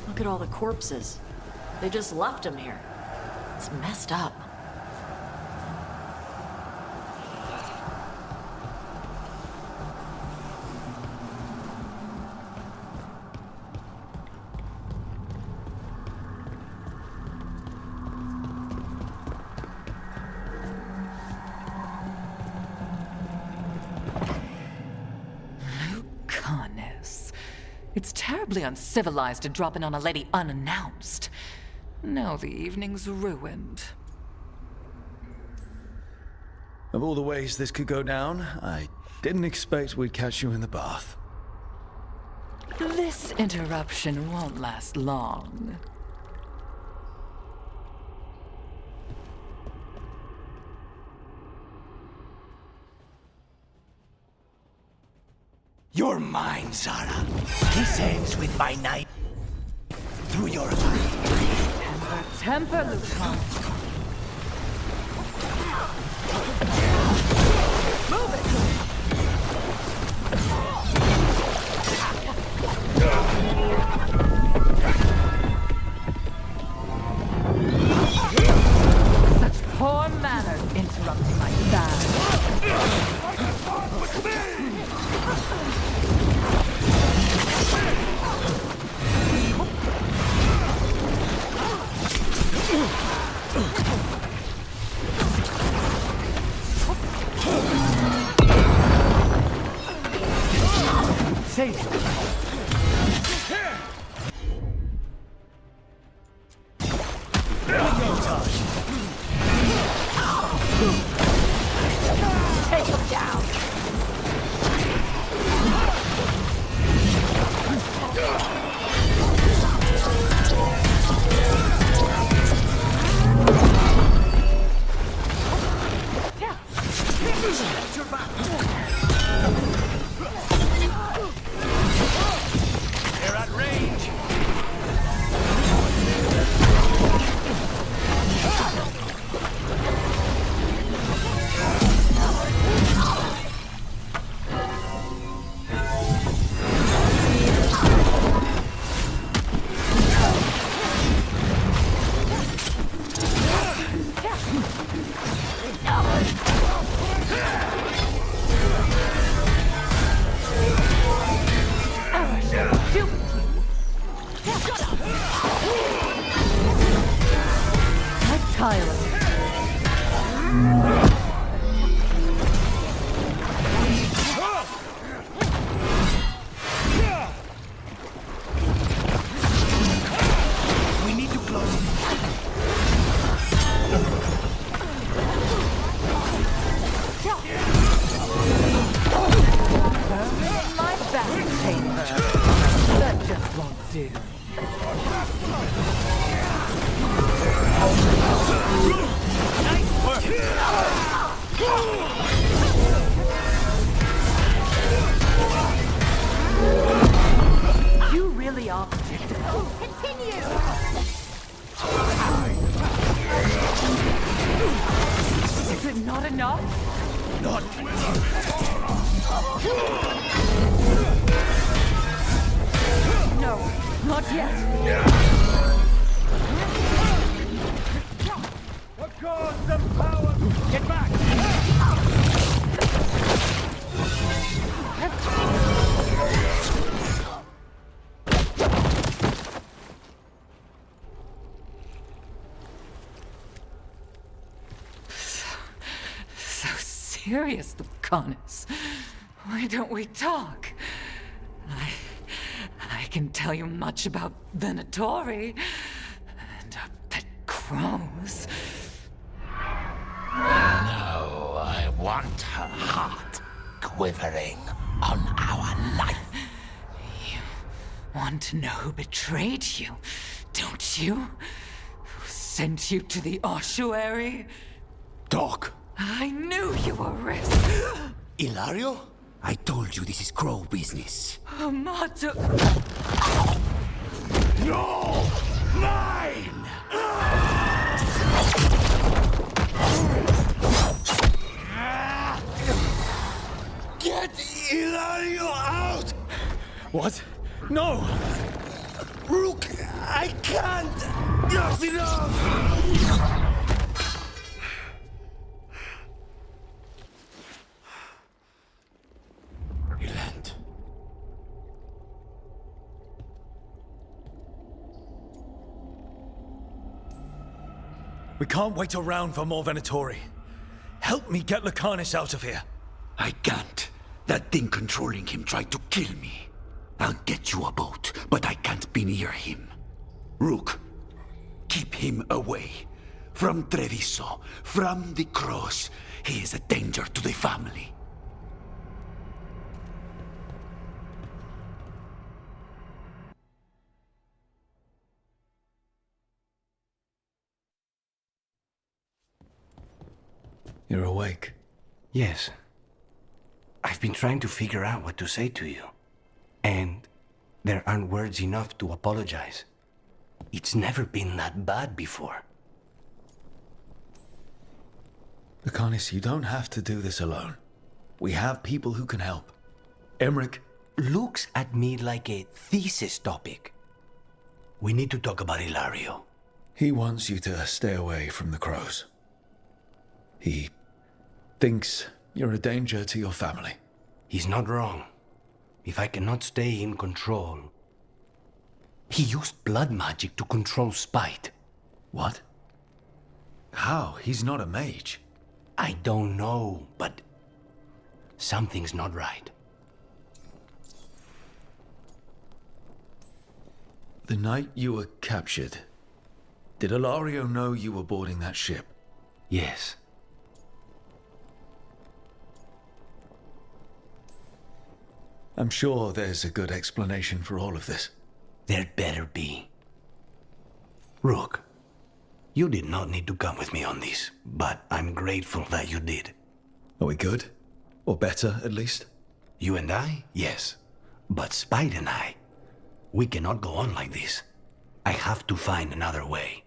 S2: Look at all the corpses. They just left him here. It's messed up.
S9: It's terribly uncivilized to drop in on a lady unannounced. Now the evening's ruined.
S3: Of all the ways this could go down, I didn't expect we'd catch you in the bath.
S9: This interruption won't last long.
S11: You're mine, Zara. This ends with my knife through your heart.
S9: Temper, Lupin.
S17: Move it!
S9: Such poor manners interrupting my bath.
S23: Save it.
S17: Take him down!
S11: They're at range.
S3: not
S21: No, not yet.
S8: What caused the power? Get back!
S9: So serious, Lucanus. Why don't we talk? I can tell you much about Venatori and our pet crows.
S11: No, I want her heart quivering on our life.
S9: You want to know who betrayed you, don't you? Who sent you to the ossuary?
S12: Doc.
S9: I knew you were risk.
S12: Ilario? I told you this is crow business.
S9: Amato.
S12: No! Mine! Get Ilario out!
S3: What? No!
S12: Rook, I can't! Not enough! Relent.
S3: We can't wait around for more Venatori. Help me get Lucanus out of here.
S12: I can't. That thing controlling him tried to kill me. I'll get you a boat, but I can't be near him. Rook, keep him away. From Treviso, from the cross. He is a danger to the family.
S3: You're awake.
S11: Yes. I've been trying to figure out what to say to you. And there aren't words enough to apologize. It's never been that bad before.
S3: Lucanus, you don't have to do this alone. We have people who can help. Emmerich
S11: looks at me like a thesis topic. We need to talk about Ilario.
S3: He wants you to stay away from the crows. He thinks you're a danger to your family.
S11: He's not wrong. If I cannot stay in control... He used blood magic to control spite.
S3: What? How? He's not a mage.
S11: I don't know, but something's not right.
S3: The night you were captured, did Ilario know you were boarding that ship?
S11: Yes.
S3: I'm sure there's a good explanation for all of this.
S11: There'd better be. Rook, you did not need to come with me on this, but I'm grateful that you did.
S3: Are we good? Or better, at least?
S11: You and I? Yes. But Spite and I, we cannot go on like this. I have to find another way.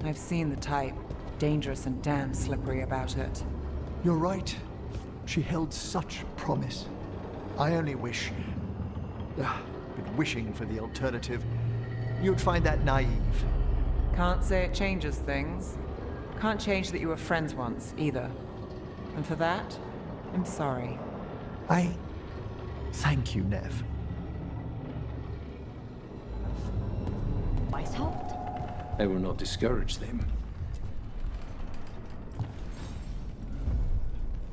S7: I've seen the type. Dangerous and damn slippery about it.
S6: You're right. She held such promise. I only wish... been wishing for the alternative. You'd find that naive.
S7: Can't say it changes things. Can't change that you were friends once, either. And for that, I'm sorry.
S6: Thank you, Nev.
S16: I will not discourage them.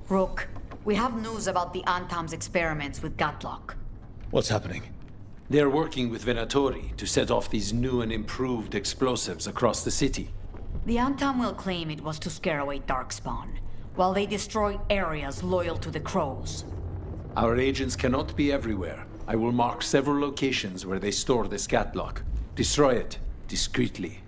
S18: Rook, we have news about the Antam's experiments with Gatlock.
S3: What's happening?
S18: They're working with Venatori to set off these new and improved explosives across the city.
S19: The Antam will claim it was to scare away Darkspawn, while they destroy areas loyal to the Crows.
S18: Our agents cannot be everywhere. I will mark several locations where they store the scatlock. Destroy it, discreetly.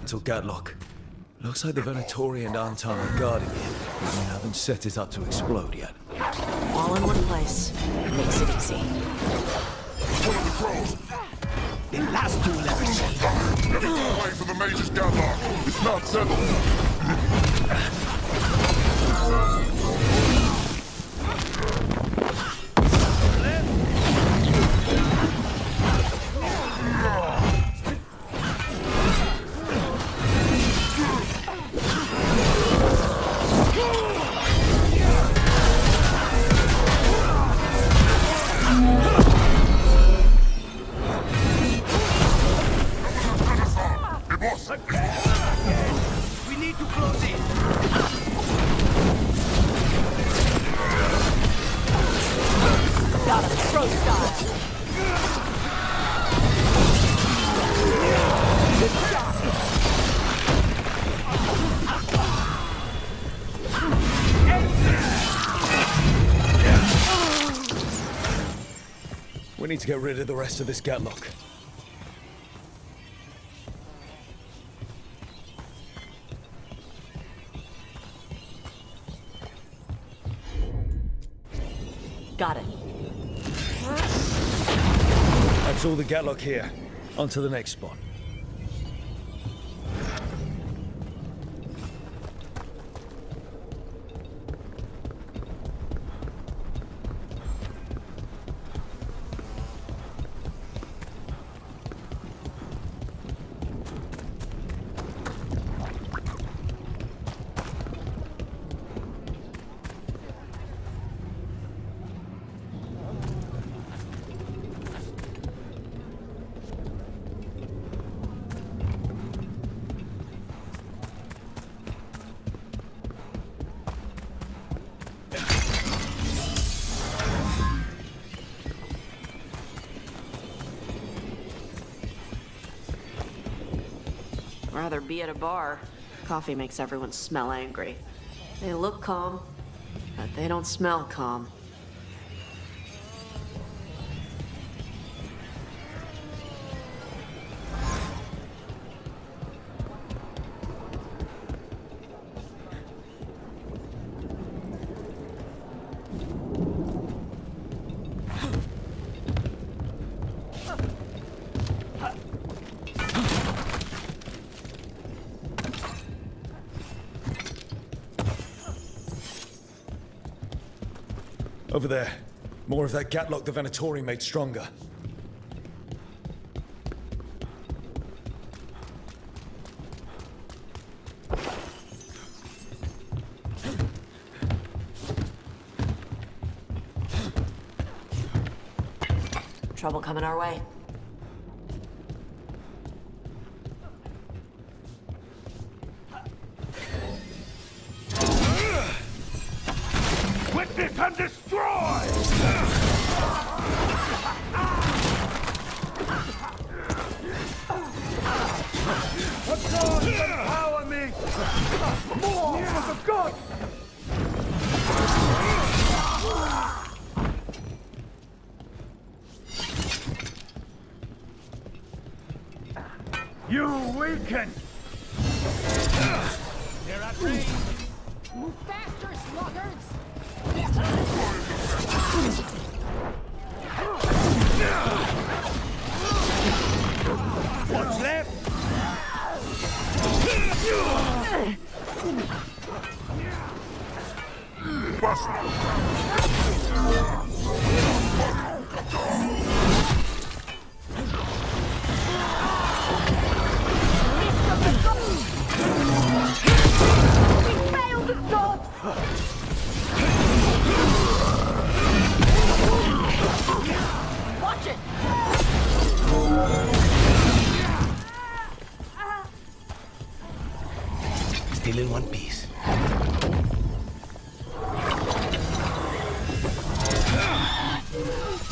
S3: Until Gatlock. Looks like the Venatori and Antam are guarding it, but we haven't set it up to explode yet.
S2: All in one place. Makes it easy.
S22: The last two will ever see.
S24: Everyone wait for the Major's Gatlock. It's not settled.
S22: We need to close it.
S17: Got him, throw style. Good shot.
S3: We need to get rid of the rest of this Gatlock.
S2: Got it.
S3: That's all the Gatlock here. On to the next spot.
S2: Rather be at a bar. Coffee makes everyone smell angry. They look calm, but they don't smell calm.
S3: Over there. More of that Gatlock the Venatori made stronger.
S2: Trouble coming our way.
S23: Witness and destroy! The gods empower me! More for the gods! You weaken! They're at range!
S21: Move faster, sluggards!
S23: What's left?
S21: We failed the gods!
S11: one piece.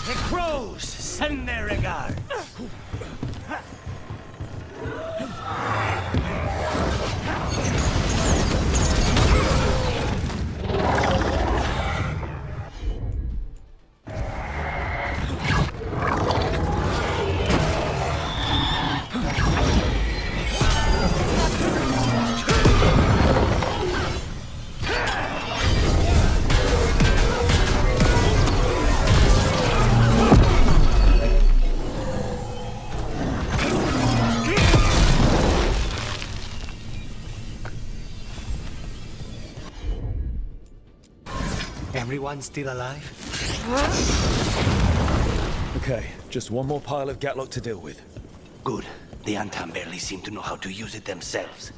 S22: The crows send their regards.
S11: Everyone still alive?
S3: Okay, just one more pile of Gatlock to deal with.
S11: Good. The Antam barely seem to know how to use it themselves.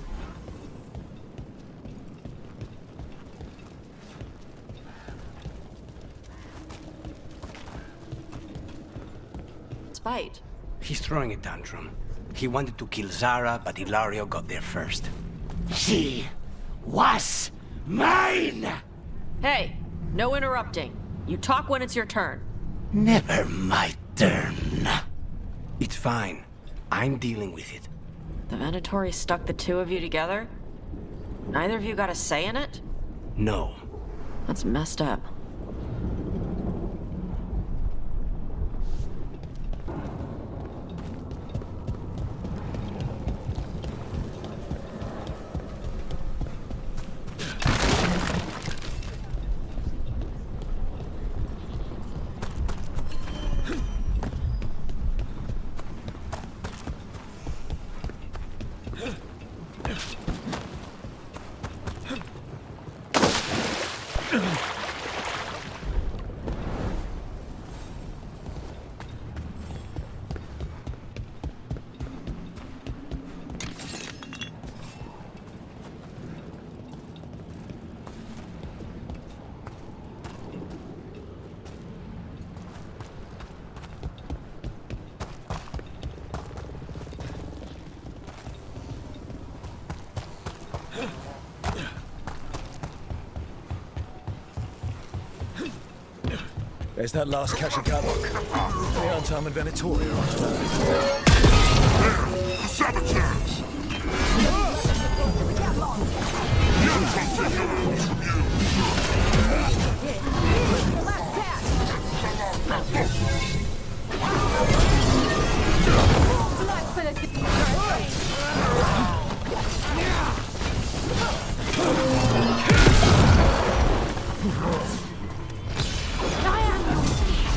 S2: Spite.
S11: He's throwing a tantrum. He wanted to kill Zara, but Ilario got there first.
S22: She was mine!
S2: Hey, no interrupting. You talk when it's your turn.
S11: Never my turn. It's fine. I'm dealing with it.
S2: The Venatori stuck the two of you together? Neither of you got a say in it?
S11: No.
S2: That's messed up.
S3: There's that last cache of Gatlock. The Antam and Venatori are on
S24: The saboteurs!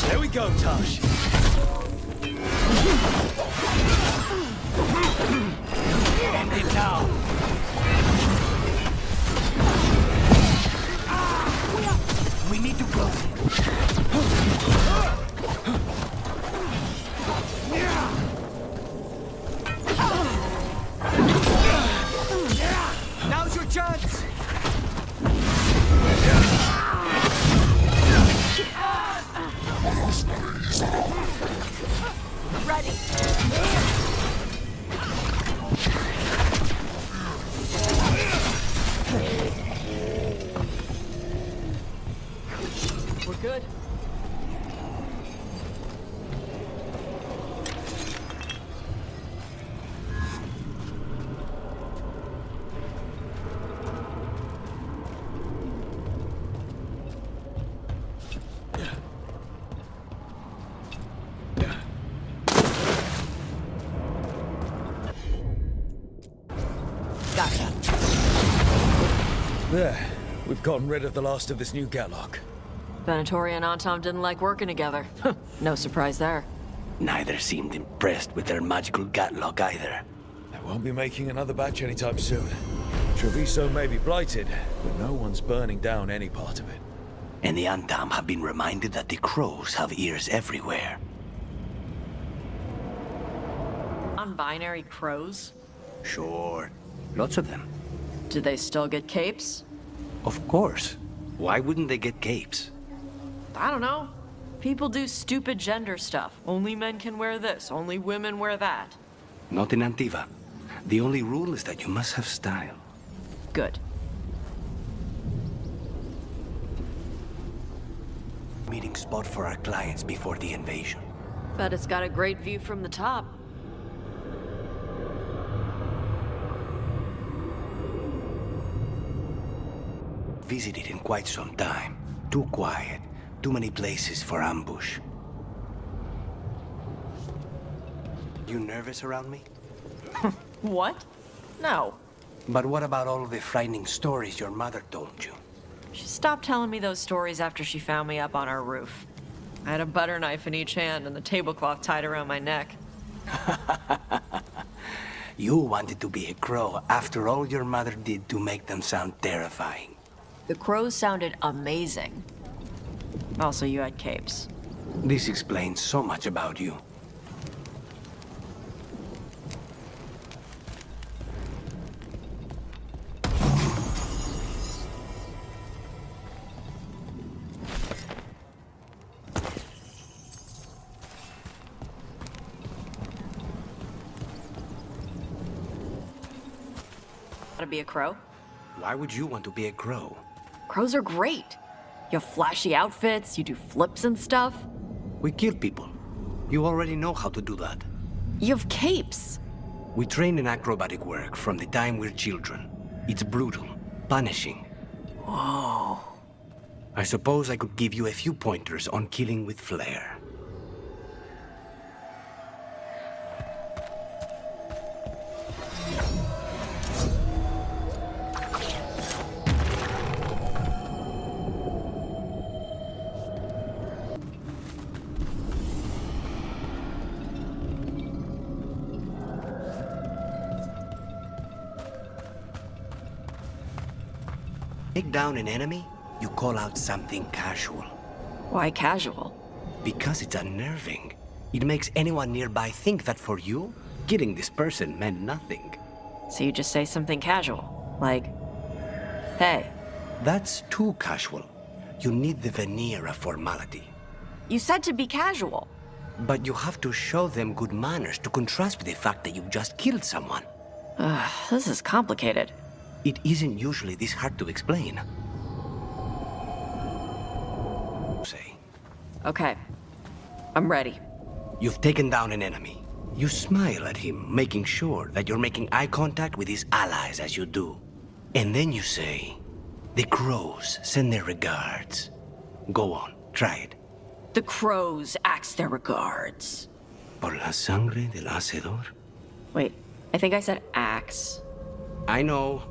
S3: There we go, Tosh.
S22: End it now. We need to close it. Now's your chance.
S17: Ready.
S2: We're good.
S17: Gotcha.
S3: There. We've gotten rid of the last of this new Gatlock.
S2: Venatori and Antam didn't like working together. No surprise there.
S11: Neither seemed impressed with their magical Gatlock either.
S3: They won't be making another batch anytime soon. Treviso may be blighted, but no one's burning down any part of it.
S11: And the Antam have been reminded that the crows have ears everywhere.
S2: Non-binary crows?
S11: Sure. Lots of them.
S2: Do they still get capes?
S11: Of course. Why wouldn't they get capes?
S2: I don't know. People do stupid gender stuff. Only men can wear this, only women wear that.
S11: Not in Antiva. The only rule is that you must have style.
S2: Good.
S11: meeting spot for our clients before the invasion.
S2: Bet it's got a great view from the top.
S11: Visited in quite some time. Too quiet. Too many places for ambush. You nervous around me?
S2: What? No.
S11: But what about all of the frightening stories your mother told you?
S2: She stopped telling me those stories after she found me up on our roof. I had a butter knife in each hand and the tablecloth tied around my neck.
S11: You wanted to be a crow after all your mother did to make them sound terrifying.
S2: The crows sounded amazing. Also, you had capes.
S11: This explains so much about you.
S2: To be a crow?
S11: Why would you want to be a crow?
S2: Crows are great. You have flashy outfits, you do flips and stuff.
S11: We kill people. You already know how to do that.
S2: You have capes.
S11: We train in acrobatic work from the time we're children. It's brutal, punishing.
S2: Whoa.
S11: I suppose I could give you a few pointers on killing with flair. Take down an enemy, you call out something casual.
S2: Why casual?
S11: Because it's unnerving. It makes anyone nearby think that for you, killing this person meant nothing.
S2: So you just say something casual, like, hey.
S11: That's too casual. You need the veneer of formality.
S2: You said to be casual.
S11: But you have to show them good manners to contrast with the fact that you've just killed someone.
S2: This is complicated.
S11: It isn't usually this hard to explain. Say.
S2: Okay. I'm ready.
S11: You've taken down an enemy. You smile at him, making sure that you're making eye contact with his allies as you do. And then you say, "The crows send their regards." Go on, try it.
S2: The crows ask their regards.
S11: Por la sangre del hacedor.
S2: Wait, I think I said axe.
S11: I know.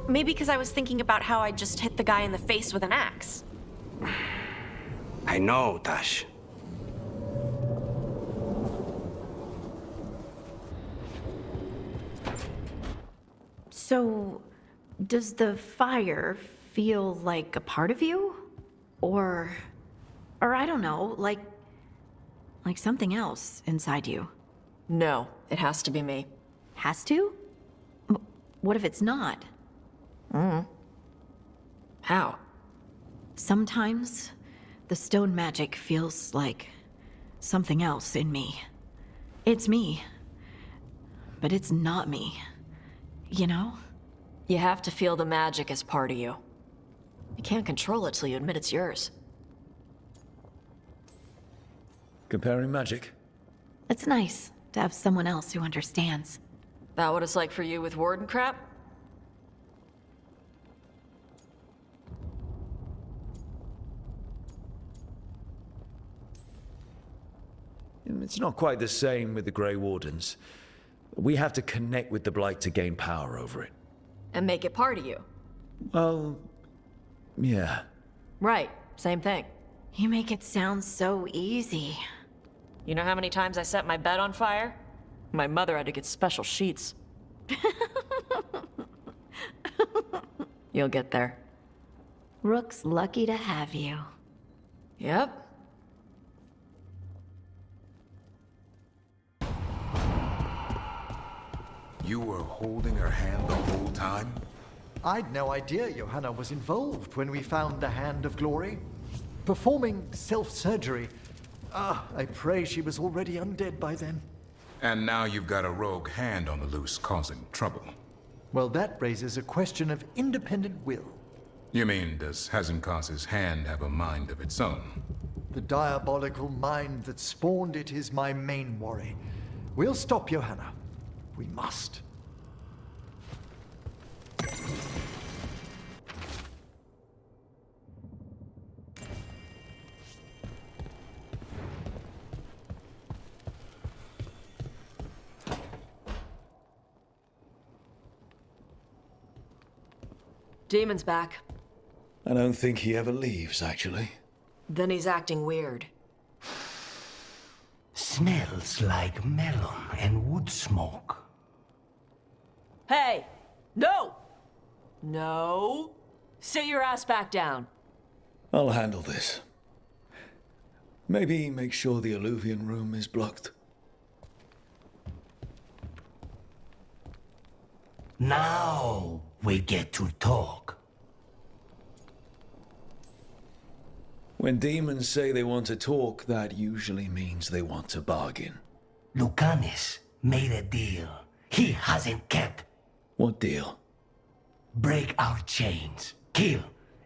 S2: Maybe because I was thinking about how I just hit the guy in the face with an axe.
S11: I know, Tash.
S1: So, does the fire feel like a part of you? Or I don't know, like something else inside you?
S2: No, it has to be me.
S1: Has to? What if it's not?
S2: How?
S1: Sometimes the stone magic feels like something else in me. It's me, but it's not me. You know?
S2: You have to feel the magic as part of you. You can't control it till you admit it's yours.
S3: Comparing magic?
S1: It's nice to have someone else who understands.
S2: That what it's like for you with warden crap?
S3: It's not quite the same with the Grey Wardens. We have to connect with the Blight to gain power over it.
S2: And make it part of you.
S3: Well, yeah.
S2: Right, same thing.
S1: You make it sound so easy.
S2: You know how many times I set my bed on fire? My mother had to get special sheets. You'll get there.
S1: Rook's lucky to have you.
S2: Yep.
S5: You were holding her hand the whole time?
S6: I'd no idea Johanna was involved when we found the Hand of Glory. Performing self-surgery. I pray she was already undead by then.
S5: And now you've got a rogue hand on the loose causing trouble.
S6: Well, that raises a question of independent will.
S5: You mean, does Hazenkas's hand have a mind of its own?
S6: The diabolical mind that spawned it is my main worry. We'll stop Johanna. We must.
S2: Demon's back.
S3: I don't think he ever leaves, actually.
S2: Then he's acting weird.
S22: Smells like melon and wood smoke.
S2: Hey! No! No! Sit your ass back down.
S3: I'll handle this. Maybe make sure the Alluvian room is blocked.
S22: Now we get to talk.
S3: When demons say they want to talk, that usually means they want to bargain.
S22: Lucanis made a deal he hasn't kept.
S3: What deal?
S22: Break our chains, kill,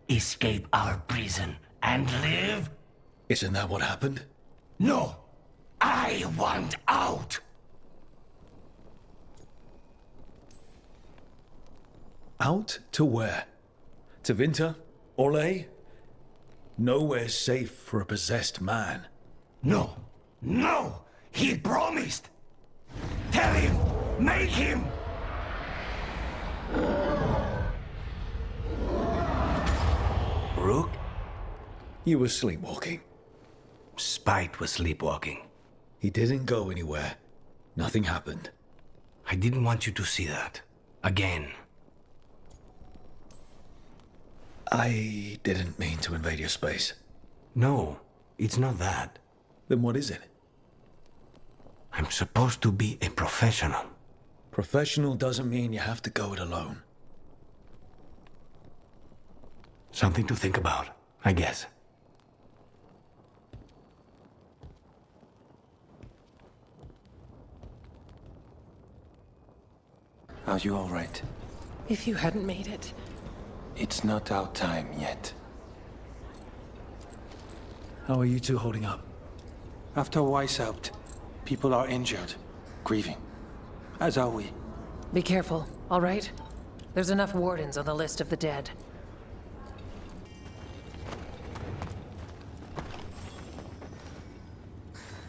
S22: escape our prison, and live?
S3: Isn't that what happened?
S22: No! I want out!
S3: Out to where? To Vinter? Orlais? Nowhere's safe for a possessed man.
S22: No! No! He promised! Tell him! Make him!
S11: Rook?
S3: You were sleepwalking.
S11: Spite was sleepwalking.
S3: He didn't go anywhere. Nothing happened.
S11: I didn't want you to see that. Again.
S3: I didn't mean to invade your space.
S11: No, it's not that.
S3: Then what is it?
S11: I'm supposed to be a professional.
S3: Professional doesn't mean you have to go it alone.
S11: Something to think about, I guess.
S18: Are you all right?
S10: If you hadn't made it.
S18: It's not our time yet.
S3: How are you two holding up?
S18: After Weishaupt, people are injured, grieving. As are we.
S10: Be careful, all right? There's enough wardens on the list of the dead.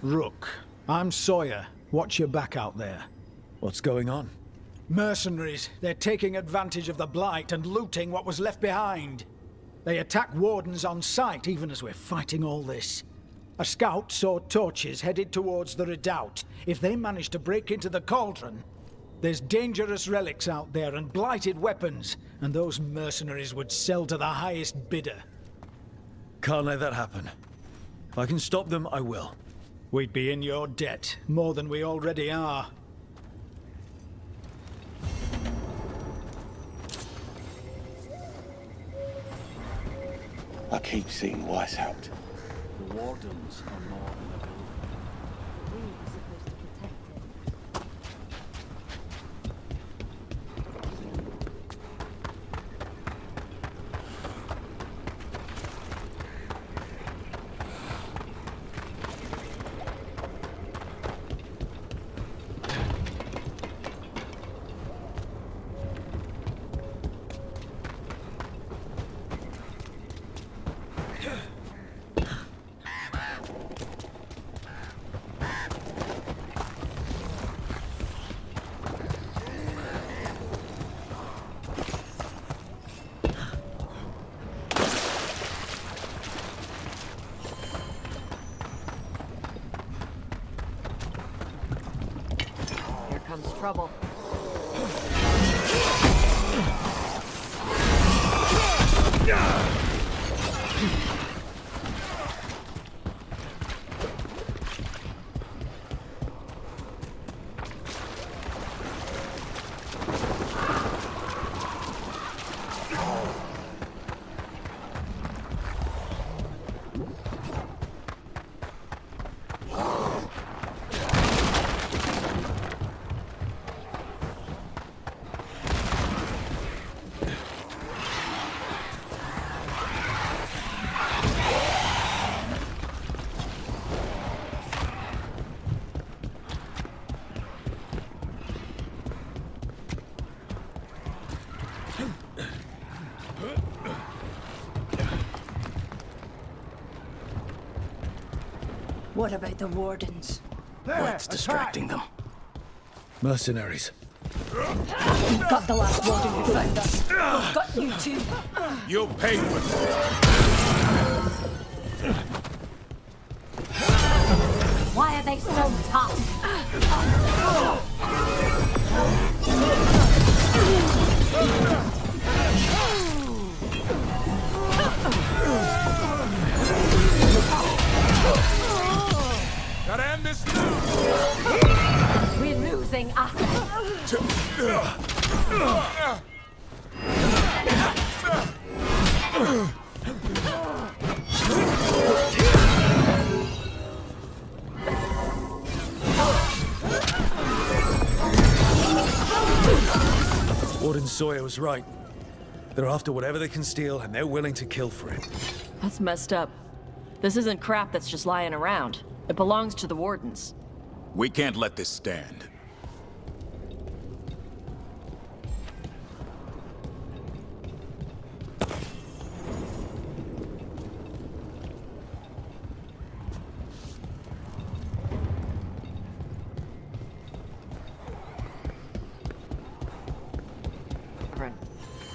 S8: Rook, I'm Sawyer. Watch your back out there.
S3: What's going on?
S8: Mercenaries. They're taking advantage of the Blight and looting what was left behind. They attack wardens on sight even as we're fighting all this. A scout saw torches headed towards the redoubt. If they manage to break into the cauldron, there's dangerous relics out there and blighted weapons, and those mercenaries would sell to the highest bidder.
S3: Can't let that happen. If I can stop them, I will.
S8: We'd be in your debt, more than we already are.
S12: I keep seeing Weishaupt.
S3: The wardens are more than a building.
S2: Comes trouble.
S21: What about the wardens?
S11: What's distracting them?
S3: Mercenaries.
S21: We've got the last warden who found us. We've got you too.
S5: You'll pay for this.
S21: Why are they so tough?
S5: Gotta end this now.
S21: We're losing assets.
S3: Warden Sawyer was right. They're after whatever they can steal, and they're willing to kill for it.
S2: That's messed up. This isn't crap that's just lying around. It belongs to the Wardens.
S5: We can't let this stand.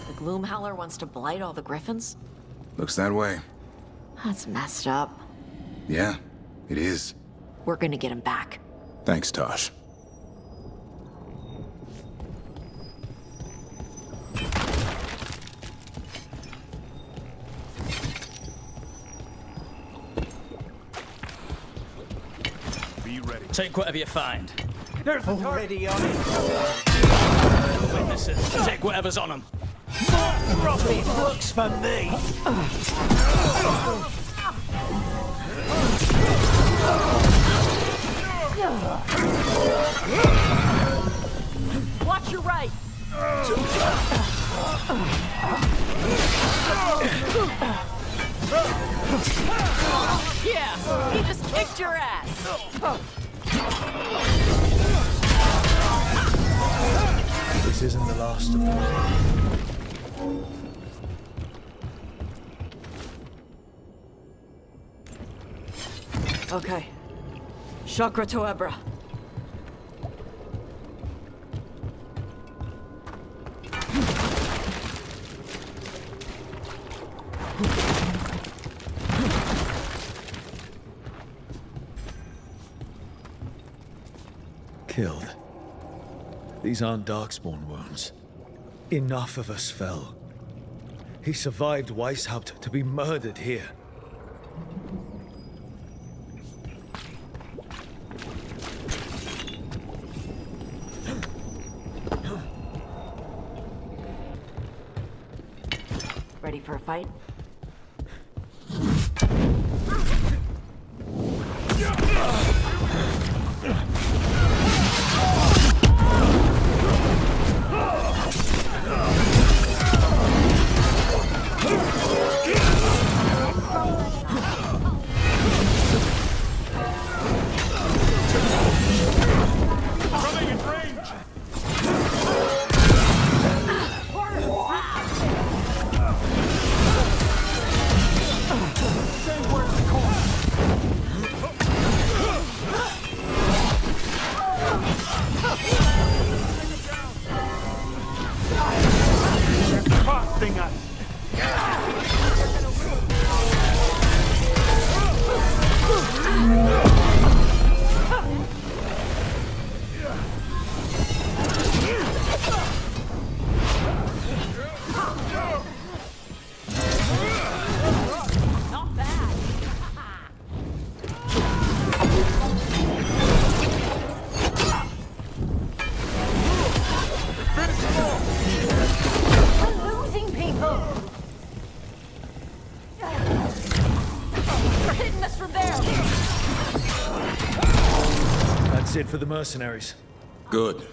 S2: The Gloomhowler wants to blight all the Griffins?
S5: Looks that way.
S2: That's messed up.
S5: Yeah, it is.
S2: We're gonna get him back.
S5: Thanks, Tosh.
S13: Be ready. Take whatever you find.
S8: There's already on it.
S13: Witnesses, take whatever's on them.
S8: Profit looks for me.
S2: Watch your right! Yeah, he just kicked your ass!
S3: This isn't the last of them.
S2: Okay. Chakra Toebra.
S3: Killed. These aren't Darkspawn wounds. Enough of us fell. He survived Weishaupt to be murdered here.
S2: Ready for a fight?
S3: It for the mercenaries.
S5: Good.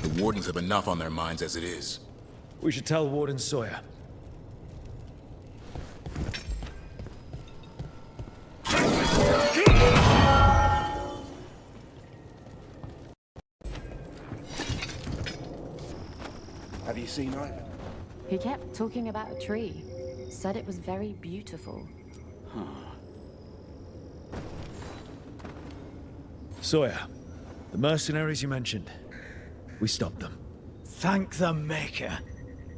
S5: The Wardens have enough on their minds as it is.
S3: We should tell Warden Sawyer.
S14: Have you seen Ivan?
S15: He kept talking about a tree. Said it was very beautiful.
S3: Sawyer, the mercenaries you mentioned, we stopped them.
S8: Thank the Maker.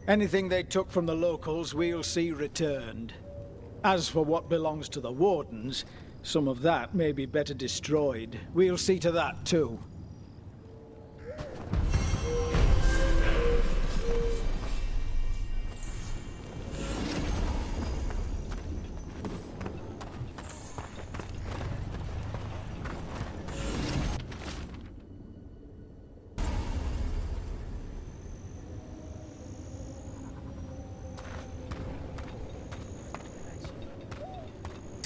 S8: Anything they took from the locals, we'll see returned. As for what belongs to the Wardens, some of that may be better destroyed. We'll see to that, too.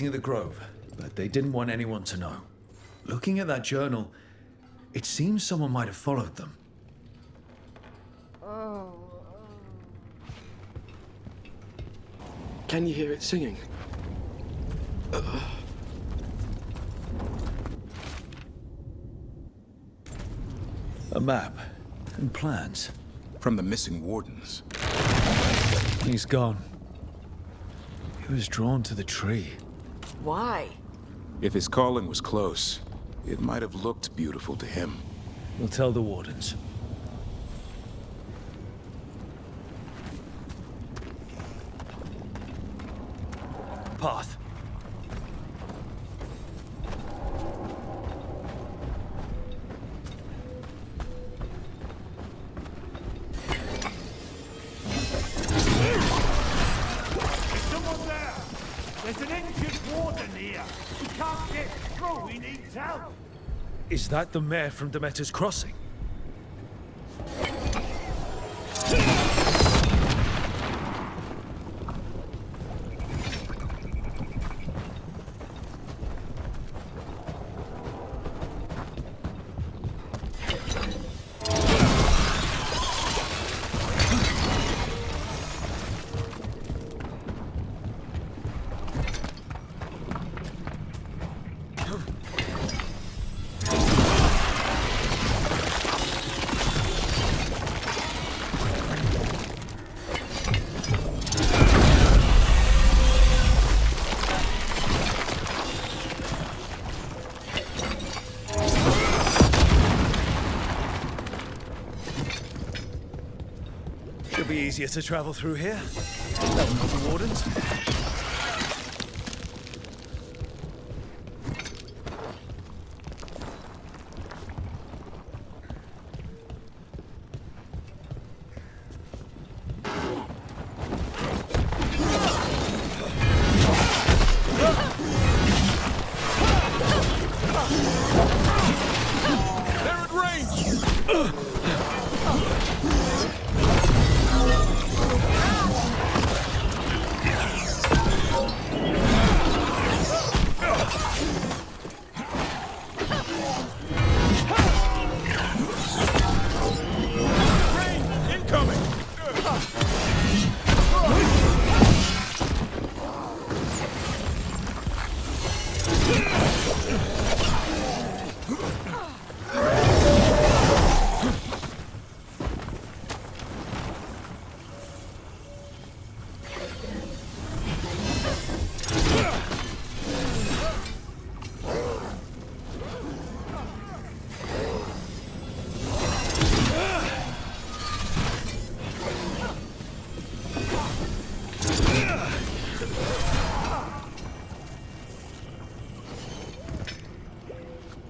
S3: Of the grove, but they didn't want anyone to know. Looking at that journal, it seems someone might have followed them.
S14: Can you hear it singing?
S3: A map and plans.
S5: From the missing Wardens.
S3: He's gone. He was drawn to the tree.
S2: Why?
S5: If his calling was close, it might have looked beautiful to him.
S3: We'll tell the Wardens. Path.
S23: Someone there! There's an injured warden here! We can't get through, he needs help!
S3: Is that the mayor from Demeter's Crossing? It'll be easier to travel through here. They'll know the Wardens.
S23: They're at range!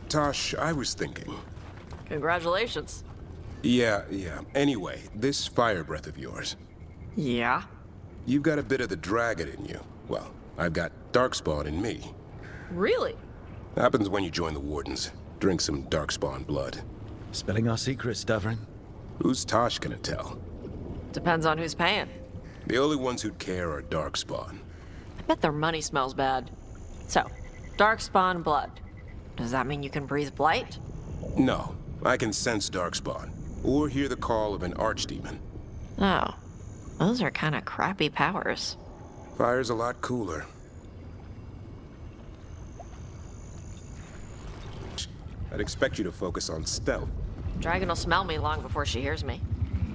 S5: Tosh, I was thinking.
S2: Congratulations.
S5: Yeah. Anyway, this fire breath of yours.
S2: Yeah?
S5: You've got a bit of the dragon in you. Well, I've got darkspawn in me.
S2: Really?
S5: Happens when you join the Wardens. Drink some darkspawn blood.
S3: Spilling our secrets, Davrin.
S5: Who's Tosh gonna tell?
S2: Depends on who's paying.
S5: The only ones who'd care are darkspawn.
S2: I bet their money smells bad. So, darkspawn blood. Does that mean you can breathe blight?
S5: No, I can sense darkspawn, or hear the call of an archdemon.
S2: Oh, those are kind of crappy powers.
S5: Fire's a lot cooler. I'd expect you to focus on stealth.
S2: Dragon will smell me long before she hears me.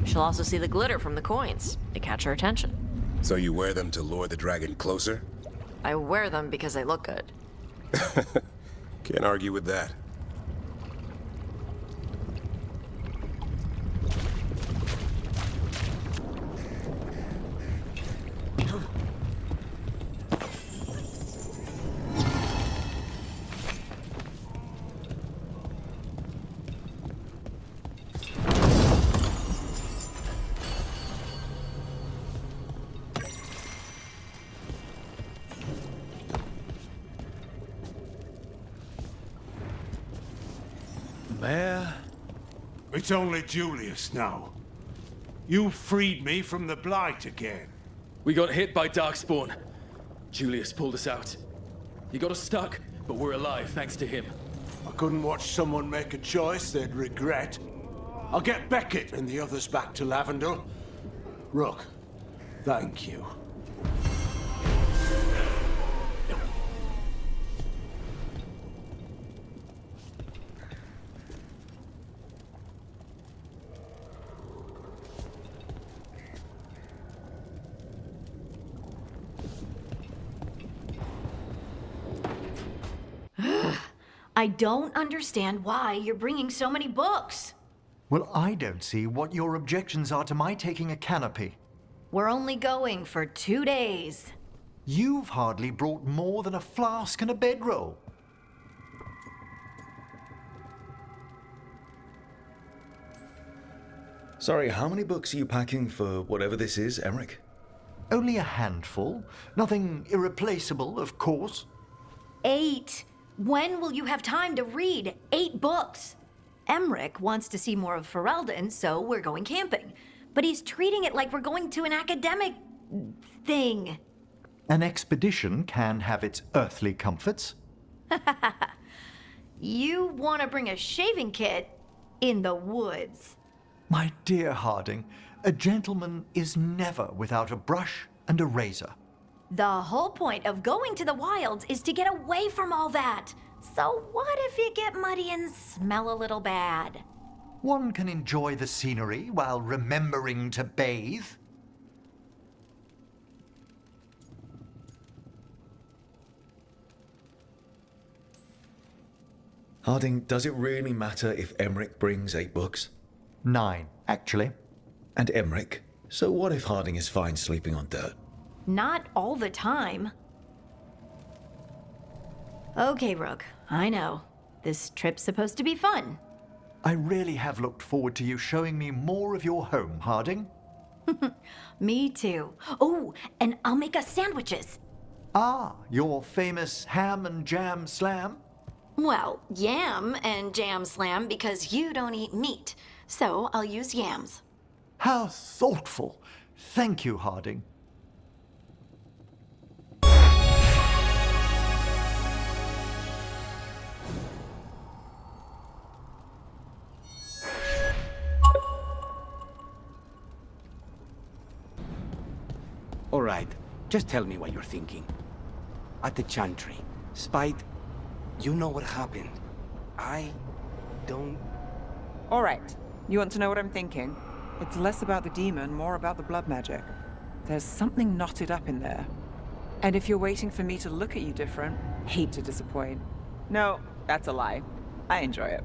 S2: She'll also see the glitter from the coins to catch her attention.
S5: So you wear them to lure the dragon closer?
S2: I wear them because they look good.
S5: Can't argue with that.
S3: Bear?
S23: It's only Julius now. You freed me from the Blight again.
S13: We got hit by Darkspawn. Julius pulled us out. He got us stuck, but we're alive thanks to him.
S23: I couldn't watch someone make a choice they'd regret. I'll get Beckett and the others back to Lavendel. Rook, thank you.
S1: I don't understand why you're bringing so many books.
S6: Well, I don't see what your objections are to my taking a canopy.
S1: We're only going for 2 days.
S6: You've hardly brought more than a flask and a bedroll.
S3: Sorry, how many books are you packing for whatever this is, Emmerich?
S6: Only a handful. Nothing irreplaceable, of course.
S1: 8. When will you have time to read 8 books? Emmerich wants to see more of Ferelden, so we're going camping. But he's treating it like we're going to an academic thing.
S6: An expedition can have its earthly comforts.
S1: You want to bring a shaving kit in the woods.
S6: My dear Harding, a gentleman is never without a brush and a razor.
S1: The whole point of going to the wilds is to get away from all that. So what if you get muddy and smell a little bad?
S6: One can enjoy the scenery while remembering to bathe.
S3: Harding, does it really matter if Emmerich brings 8 books?
S6: 9, actually.
S3: And Emmerich? So what if Harding is fine sleeping on dirt?
S1: Not all the time. Okay, Rook, I know. This trip's supposed to be fun.
S6: I really have looked forward to you showing me more of your home, Harding.
S1: Me too. Oh, and I'll make us sandwiches.
S6: Ah, your famous ham and jam slam?
S1: Well, yam and jam slam because you don't eat meat. So I'll use yams.
S6: How thoughtful. Thank you, Harding.
S11: All right, just tell me what you're thinking. At the Chantry, Spite, you know what happened. I don't...
S4: All right, you want to know what I'm thinking? It's less about the demon, more about the blood magic. There's something knotted up in there. And if you're waiting for me to look at you different, hate to disappoint. No, that's a lie. I enjoy it.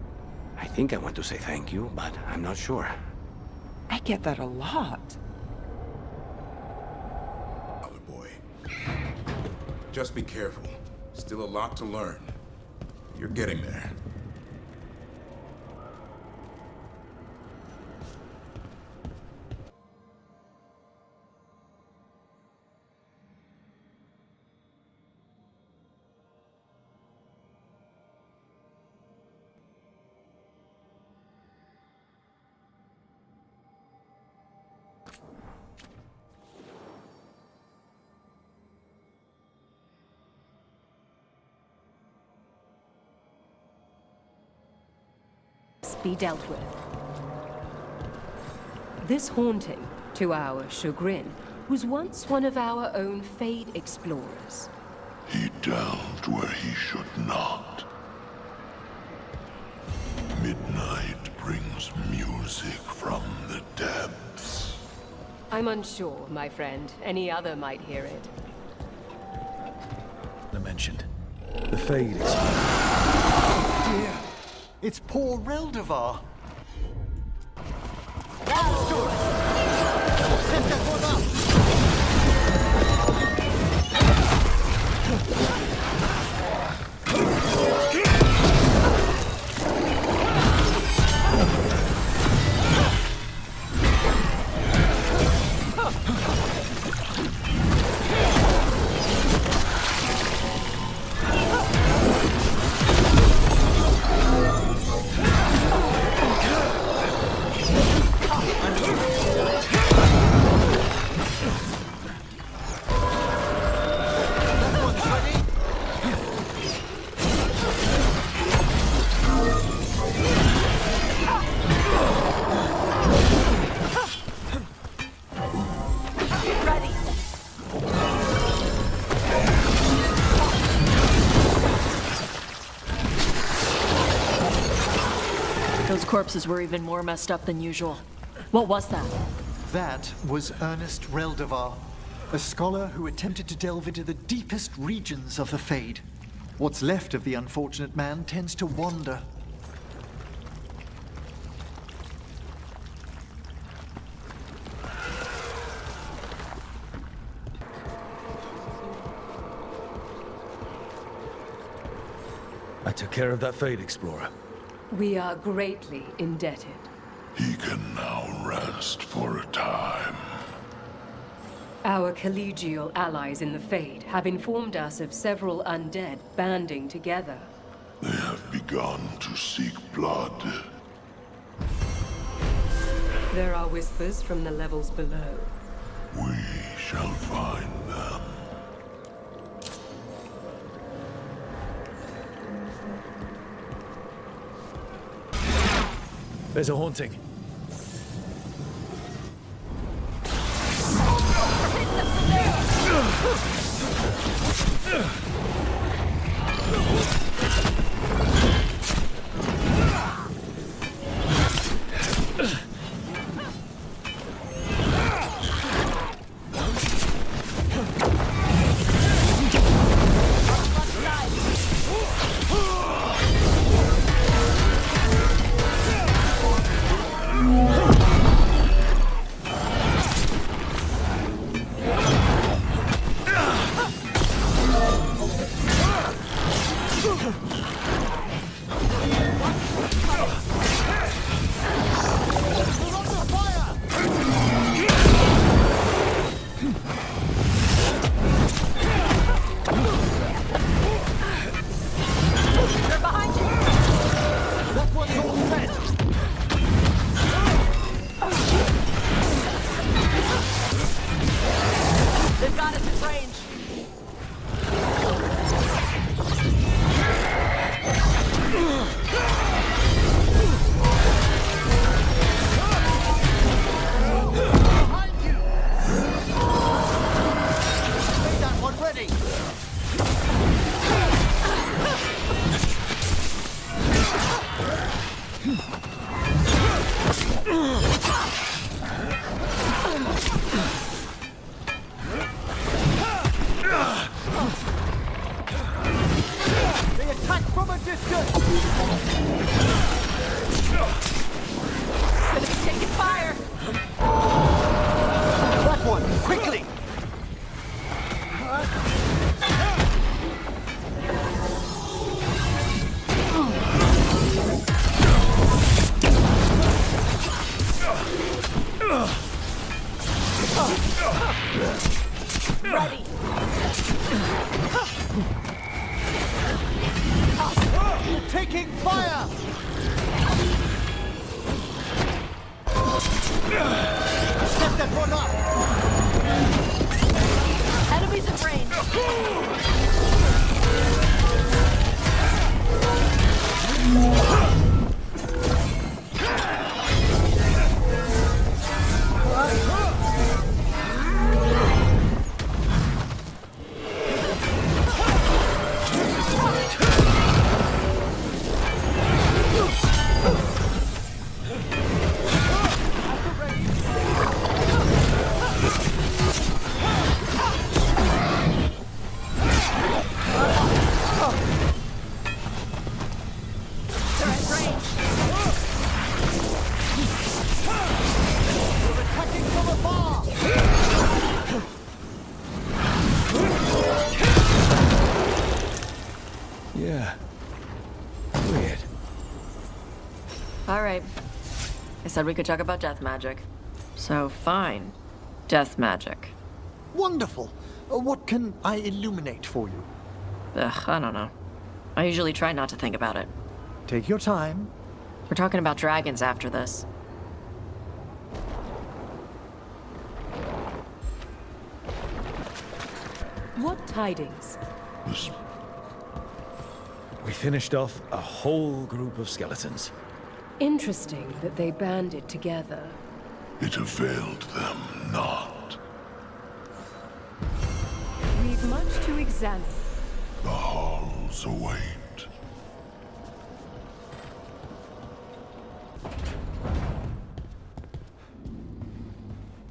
S11: I think I want to say thank you, but I'm not sure.
S4: I get that a lot.
S5: Just be careful. Still a lot to learn. You're getting there.
S7: Be dealt with. This haunting, to our chagrin, was once one of our own Fade explorers.
S24: He delved where he should not. Midnight brings music from the depths.
S7: I'm unsure, my friend. Any other might hear it.
S3: I mentioned. The Fade is...
S6: Dear, it's poor Reldevar.
S2: Those corpses were even more messed up than usual. What was that?
S6: That was Ernest Reldevar, a scholar who attempted to delve into the deepest regions of the Fade. What's left of the unfortunate man tends to wander.
S3: I took care of that Fade Explorer.
S7: We are greatly indebted.
S24: He can now rest for a time.
S7: Our collegial allies in the Fade have informed us of several undead banding together.
S24: They have begun to seek blood.
S7: There are whispers from the levels below.
S24: We shall find them.
S3: There's a haunting.
S2: They've got us in range.
S17: Ready.
S6: Taking fire! Set that one up!
S17: Enemies in
S3: Yeah. Weird.
S2: All right. I said we could talk about death magic. So, fine. Death magic.
S6: Wonderful! What can I illuminate for you?
S2: Ugh, I don't know. I usually try not to think about it.
S6: Take your time.
S2: We're talking about dragons after this.
S7: What tidings?
S3: We finished off a whole group of skeletons.
S7: Interesting that they banded together.
S24: It availed them not.
S7: We've much to examine.
S24: The halls await.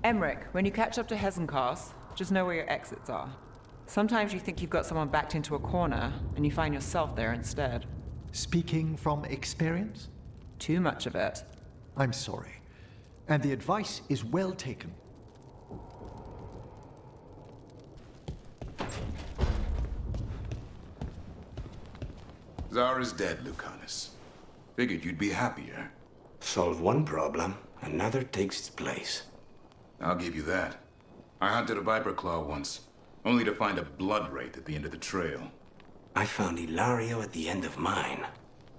S4: Emmerich, when you catch up to Hesenkos, just know where your exits are. Sometimes you think you've got someone backed into a corner, and you find yourself there instead.
S6: Speaking from experience?
S4: Too much of it.
S6: I'm sorry. And the advice is well taken.
S9: Zara's dead, Lucanus. Figured you'd be happier.
S11: Solve one problem, another takes its place.
S9: I'll give you that. I hunted a viper claw once, only to find a blood wraith at the end of the trail.
S11: I found Hilario at the end of mine.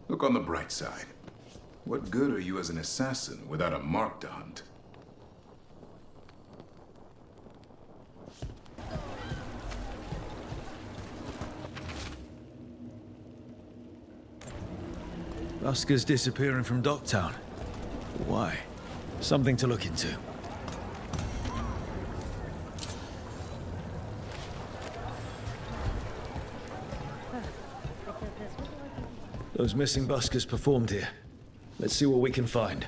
S9: Look on the bright side. What good are you as an assassin without a mark to hunt?
S3: Busker's disappearing from Docktown. Why? Something to look into. Those missing buskers performed here. Let's see what we can find.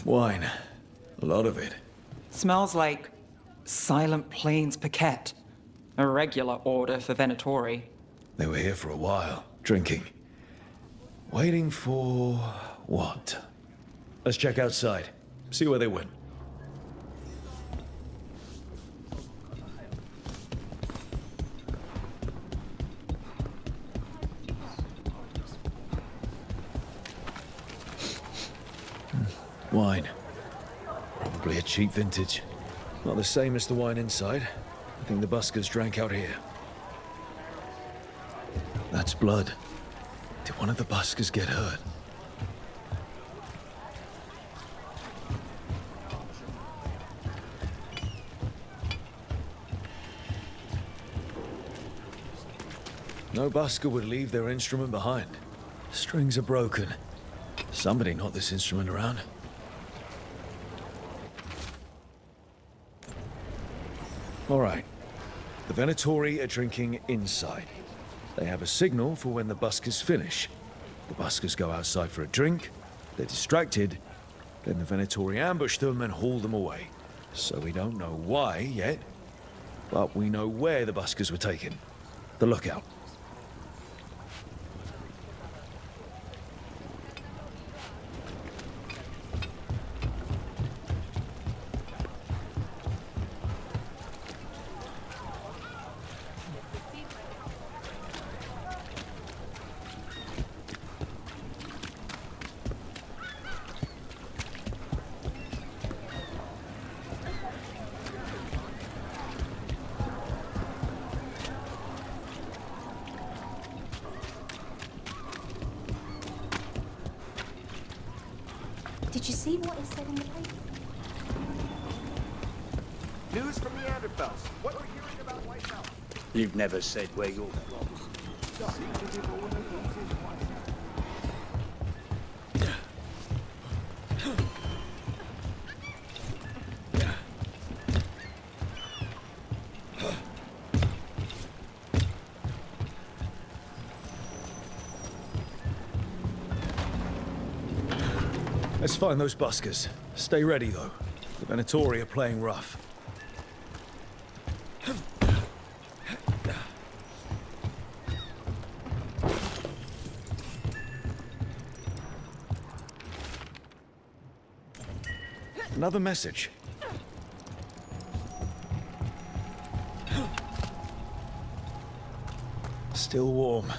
S3: Wine. A lot of it.
S4: Smells like Silent Plains Paquette. A regular order for Venatori.
S3: They were here for a while, drinking. Waiting for... what? Let's check outside. See where they went. Wine. Probably a cheap vintage. Not the same as the wine inside. I think the buskers drank out here. That's blood. Did one of the buskers get hurt? No busker would leave their instrument behind. Strings are broken. Somebody knocked this instrument around. All right. The Venatori are drinking inside. They have a signal for when the buskers finish. The buskers go outside for a drink, they're distracted, then the Venatori ambush them and haul them away. So we don't know why yet, but we know where the buskers were taken. The lookout.
S16: Did you see what it said in the paper?
S19: News from Neanderthals. What we're hearing about White House.
S12: You've never said where you're from.
S3: Let's find those buskers. Stay ready, though. The Venatori are playing rough. Another message. Still warm.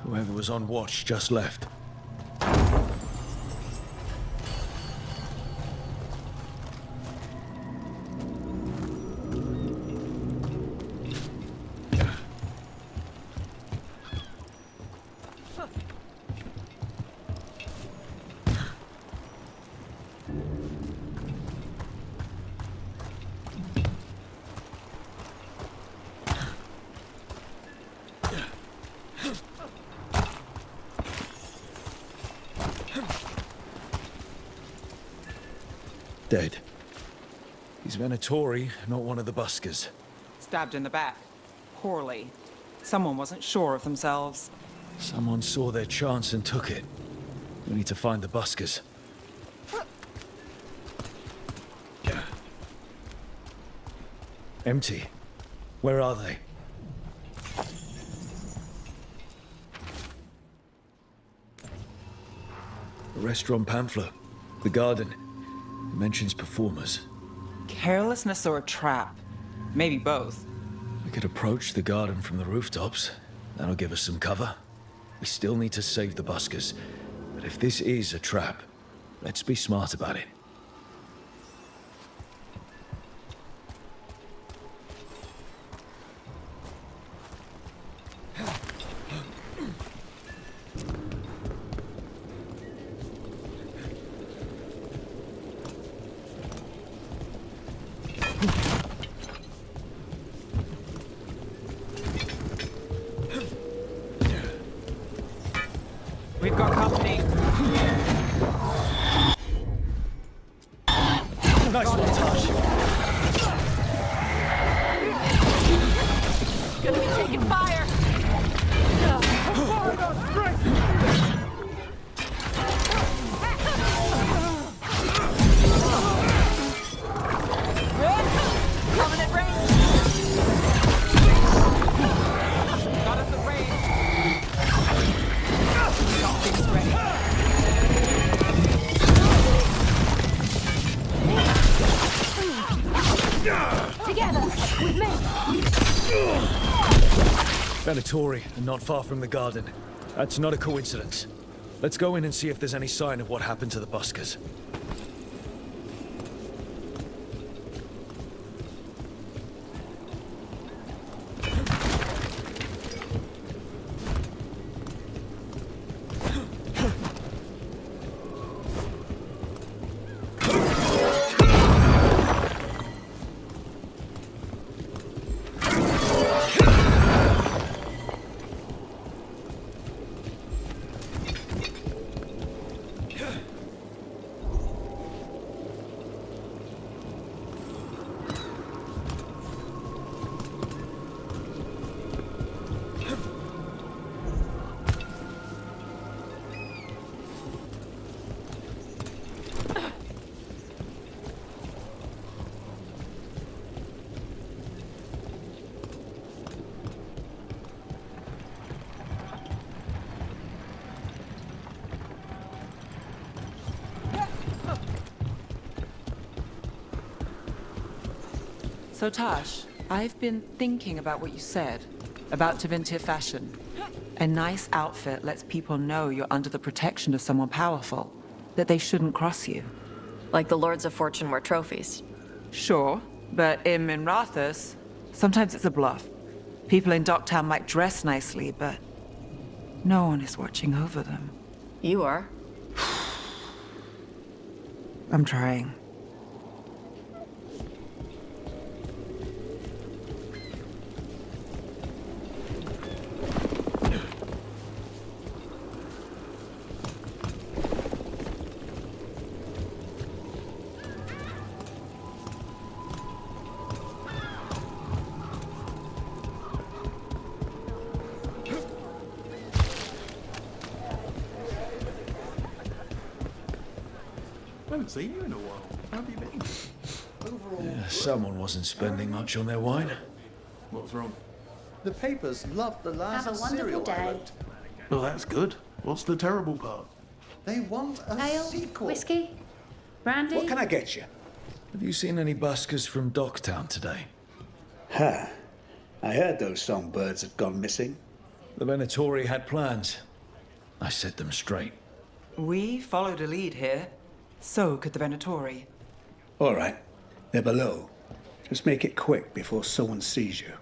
S3: Whoever was on watch just left. Dead. He's Venatori, not one of the buskers.
S4: Stabbed in the back. Poorly. Someone wasn't sure of themselves.
S3: Someone saw their chance and took it. We need to find the buskers. Empty. Where are they? The restaurant pamphlet. The garden. It mentions performers.
S4: Carelessness or a trap? Maybe both.
S3: We could approach the garden from the rooftops. That'll give us some cover. We still need to save the buskers. But if this is a trap, let's be smart about it.
S4: We've got company.
S3: Nice one, Taj.
S2: Gonna be taking fire! Coming at range!
S4: Got us at range. Got things ready.
S21: Together, with me.
S3: Venatori, and not far from the garden. That's not a coincidence. Let's go in and see if there's any sign of what happened to the buskers.
S4: So Tash, I've been thinking about what you said about Tevinter fashion. A nice outfit lets people know you're under the protection of someone powerful, that they shouldn't cross you.
S2: Like the Lords of Fortune wear trophies.
S4: Sure, but in Minrathous, sometimes it's a bluff. People in Docktown might dress nicely, but no one is watching over them.
S2: You are.
S4: I'm trying.
S14: I haven't seen you in a while. How have you been? Overall,
S3: Yeah, someone wasn't spending much on their wine.
S14: what's wrong?
S12: The papers love the last
S16: Have a wonderful
S12: serial I
S16: day.
S12: wrote.
S14: Well, that's good. What's the terrible part?
S12: They want a
S16: Ale,
S12: sequel.
S16: whiskey, brandy.
S14: What can I get you?
S3: Have you seen any buskers from Docktown today?
S14: Ha! I heard those songbirds had gone missing.
S3: The Venatori had plans. I set them straight.
S4: We followed a lead here. So could the Venatori.
S14: All right. They're below. Just make it quick before someone sees you.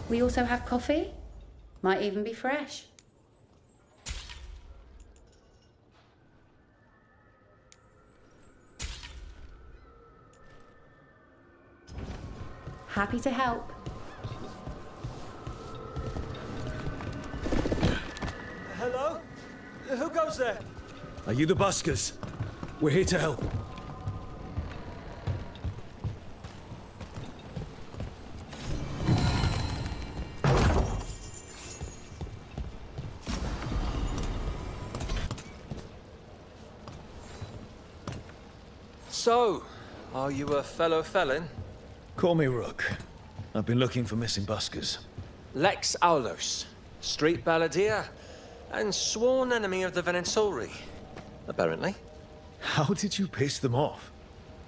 S16: We also have coffee. Might even be fresh. Happy to help.
S10: Hello? Who goes there?
S3: Are you the buskers? We're here to help.
S10: So, are you a fellow felon?
S3: Call me Rook. I've been looking for missing buskers.
S10: Lex Aulos, street balladeer, and sworn enemy of the Venatori, apparently.
S3: How did you piss them off?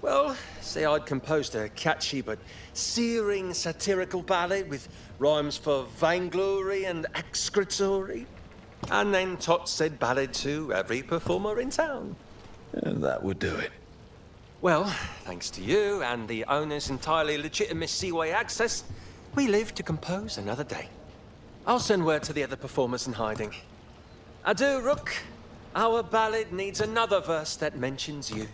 S10: Well, say I'd composed a catchy but searing satirical ballad with rhymes for vainglory and excretory. And then tot said ballad to every performer in town.
S3: And that would do it.
S10: Well, thanks to you and the owner's entirely legitimate seaway access, we live to compose another day. I'll send word to the other performers in hiding. Adieu, Rook. Our ballad needs another verse that mentions you.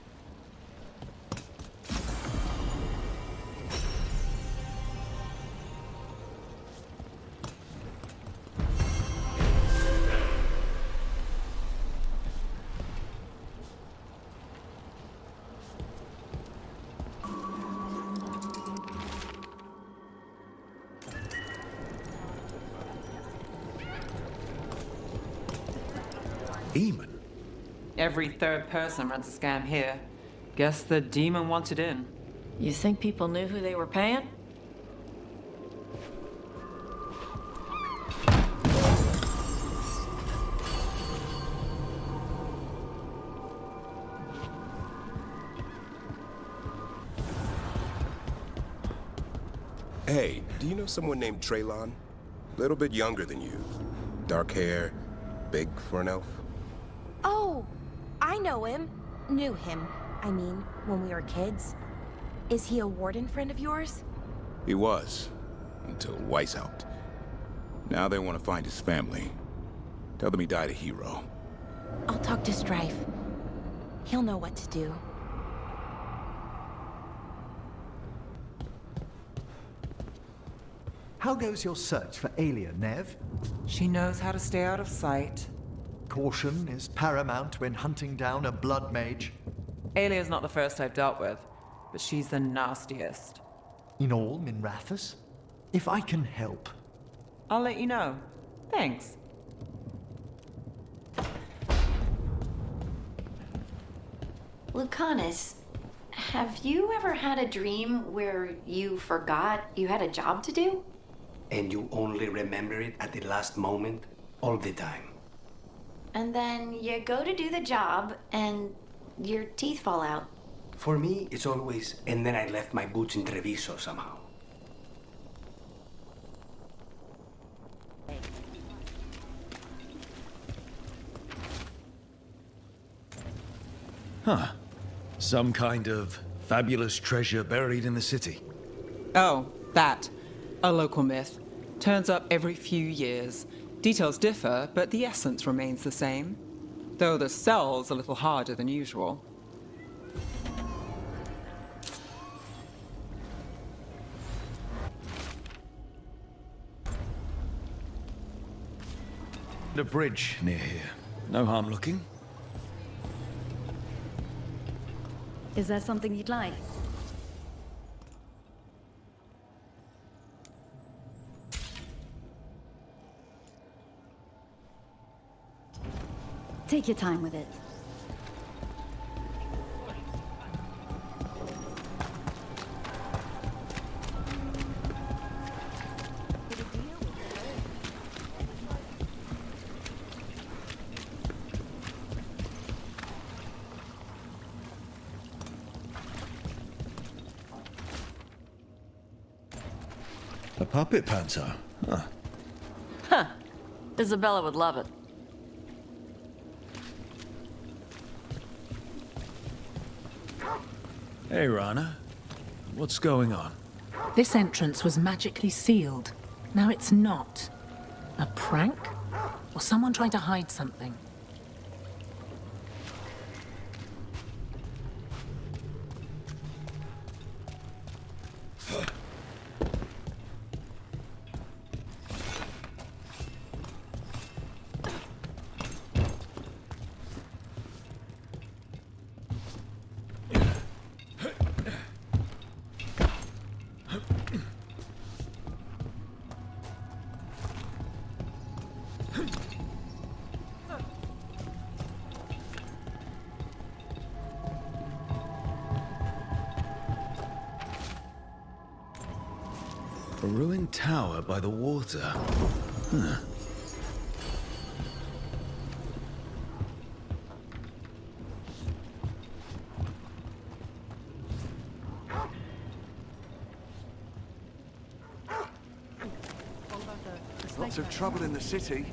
S3: Demon?
S4: Every third person runs a scam here. Guess the demon wanted in.
S2: You think people knew who they were paying?
S5: Hey, do you know someone named Traylon? Little bit younger than you. Dark hair, big for an elf.
S18: Oh, I know him. Knew him, I mean, when we were kids. Is he a warden friend of yours?
S9: He was, until Weiss helped. Now they want to find his family. Tell them he died a hero.
S18: I'll talk to Strife. He'll know what to do.
S6: How goes your search for Aelia, Nev?
S4: She knows how to stay out of sight.
S6: Caution is paramount when hunting down a blood mage.
S4: Alia's not the first I've dealt with, but she's the nastiest.
S6: In all, Minrathus? If I can help.
S4: I'll let you know. Thanks.
S1: Lucanus, have you ever had a dream where you forgot you had a job to do?
S11: And you only remember it at the last moment, all the time.
S1: And then you go to do the job and your teeth fall out.
S11: For me, it's always, and then I left my boots in Treviso somehow.
S3: Huh. Some kind of fabulous treasure buried in the city.
S4: Oh, that. A local myth. Turns up every few years. Details differ, but the essence remains the same. Though the sell's a little harder than usual.
S3: A bridge near here. No harm looking.
S15: Is there something you'd like? Take your time with it.
S3: A puppet panto? Huh.
S2: Huh. Isabella would love it.
S3: Hey, Rana. What's going on?
S20: This entrance was magically sealed. Now it's not. A prank? Or someone trying to hide something?
S3: A ruined tower by the water. Huh.
S19: Lots of trouble in the city.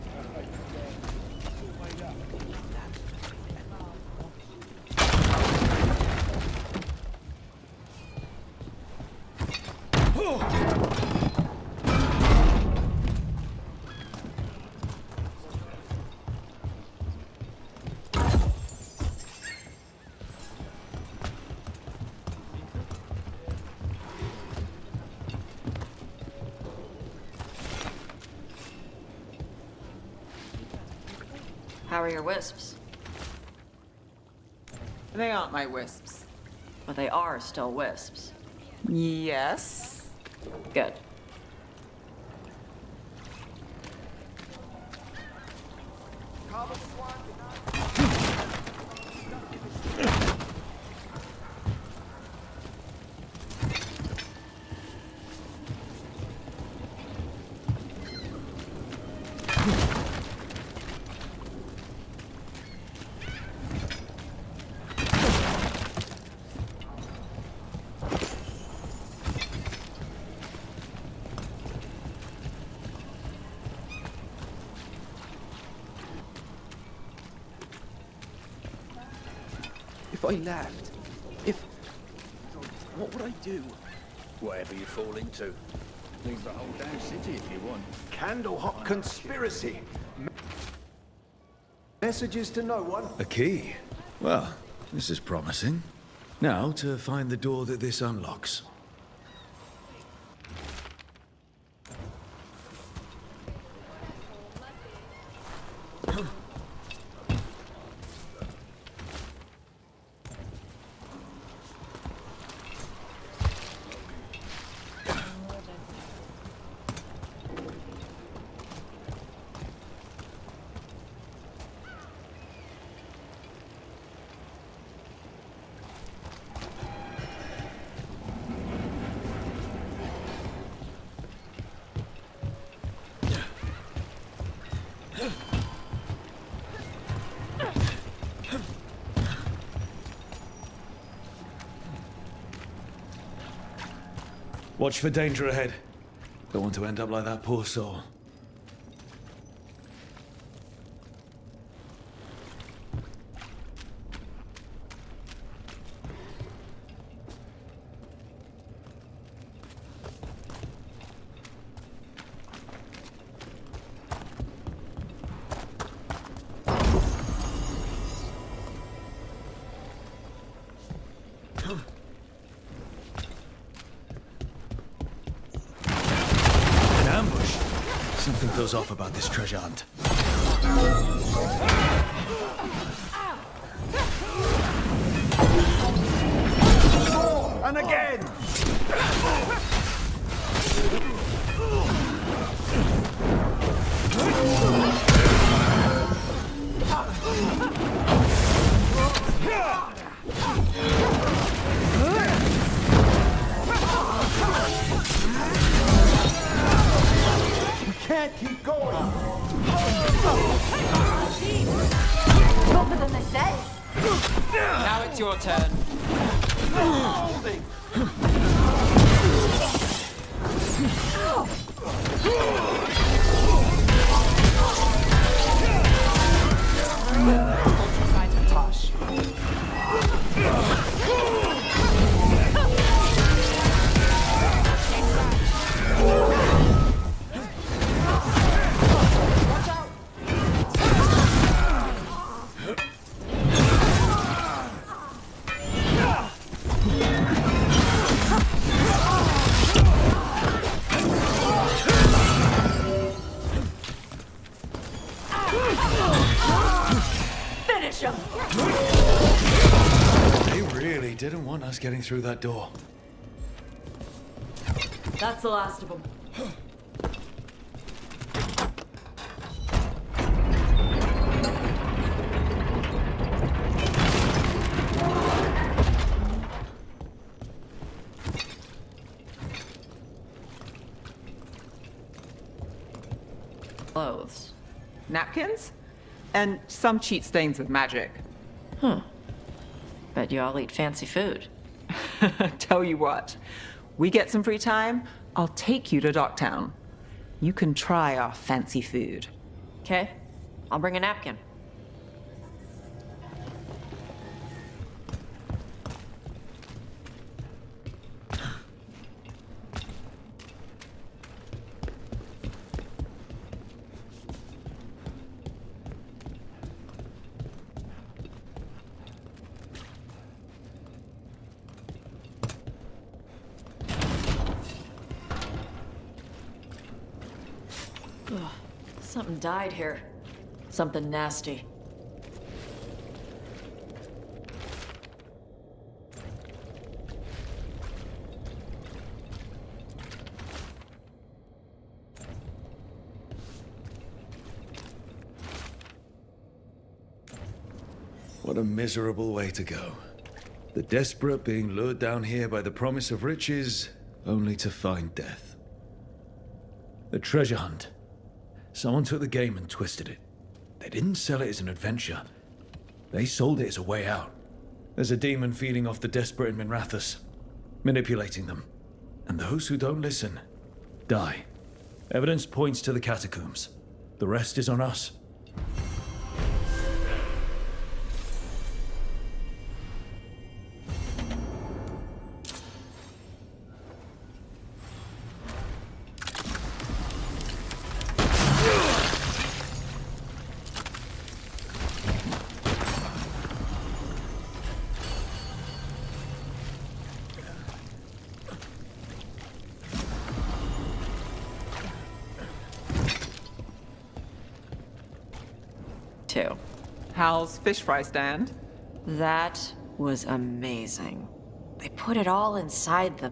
S2: How are your wisps?
S4: They aren't my wisps.
S2: But they are still wisps.
S4: Yes.
S2: Good.
S19: If I left, what would I do?
S8: Whatever you fall into. Leave the whole damn city if you want.
S12: Candlehot conspiracy. Messages to no one.
S3: A key? Well, this is promising. Now to find the door that this unlocks. Watch for danger ahead. Don't want to end up like that poor soul. Something goes off about this treasure hunt.
S12: And again!
S19: Can't keep going.
S17: Tougher than they say.
S4: Now it's your turn.
S19: Holding.
S4: Tosh.
S17: Finish him!
S3: They really didn't want us getting through that door.
S2: That's the last of them. Clothes.
S4: Napkins? And some cheat stains of magic.
S2: Huh. Bet you all eat fancy food.
S4: Tell you what, we get some free time, I'll take you to Docktown. You can try our fancy food.
S2: Okay. I'll bring a napkin. Ugh, something died here. Something nasty.
S3: What a miserable way to go. The desperate being lured down here by the promise of riches, only to find death. The treasure hunt. Someone took the game and twisted it. They didn't sell it as an adventure. They sold it as a way out. There's a demon feeding off the desperate in Minrathous, manipulating them. And those who don't listen, die. Evidence points to the catacombs. The rest is on us.
S2: Two.
S4: Hal's fish fry stand.
S2: That was amazing. They put it all inside the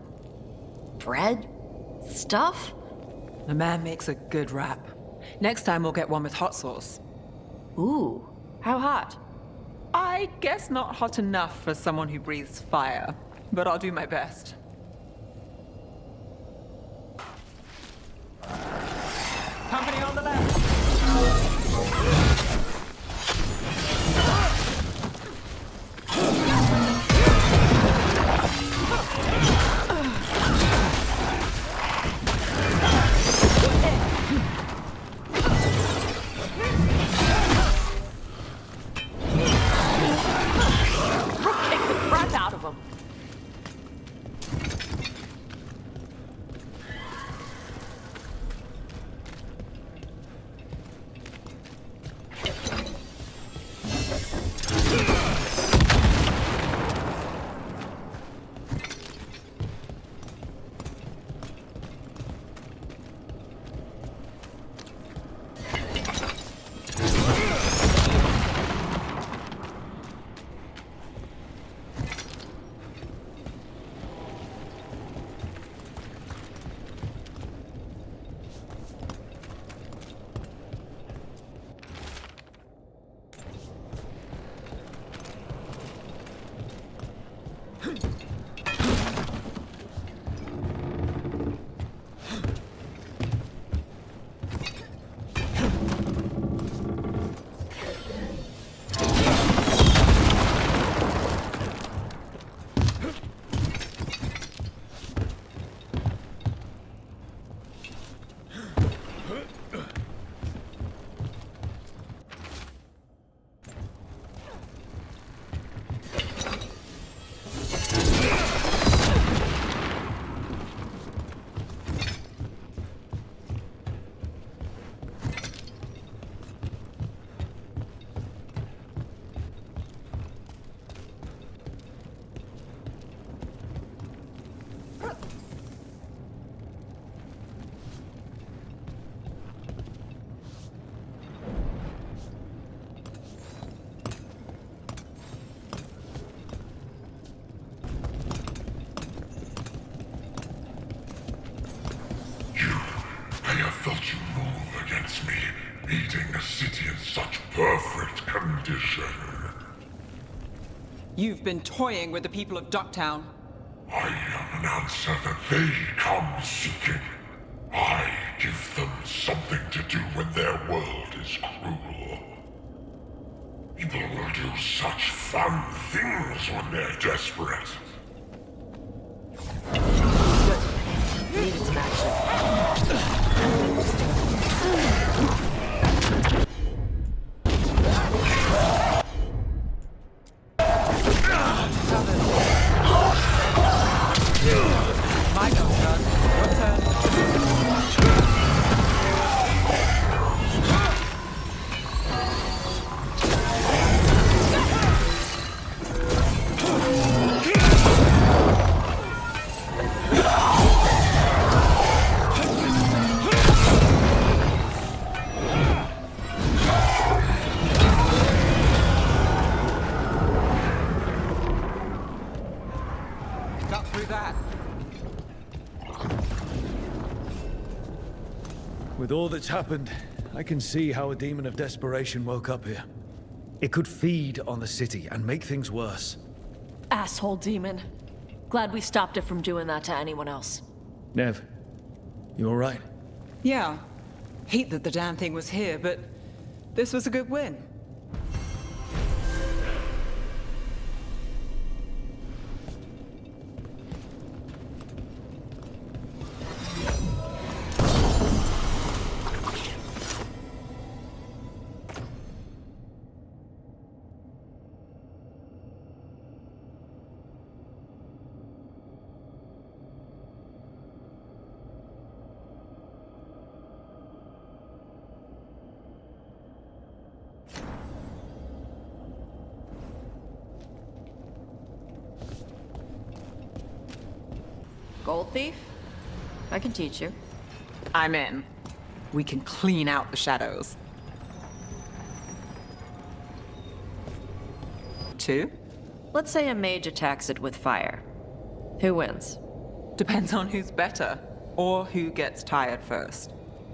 S2: bread stuff?
S4: The man makes a good wrap. Next time we'll get one with hot sauce.
S2: Ooh, how hot?
S4: I guess not hot enough for someone who breathes fire, but I'll do my best. Company on the left.
S2: Kick the crap out of them.
S24: Felt you move against me, eating a city in such perfect condition.
S4: You've been toying with the people of Docktown.
S24: I am an answer that they come seeking. I give them something to do when their such fun things when they're desperate.
S2: Needed some action.
S4: My go, son. Your turn. Got through that.
S3: With all that's happened, I can see how a demon of desperation woke up here. It could feed on the city and make things worse.
S2: Asshole demon. Glad we stopped it from doing that to anyone else.
S3: Nev, you alright?
S4: Yeah. Hate that the damn thing was here, but this was a good win.
S2: Gold thief? I can teach you.
S4: I'm in. We can clean out the shadows. 2?
S2: Let's say a mage attacks it with fire. Who wins?
S4: Depends on who's better, or who gets tired first.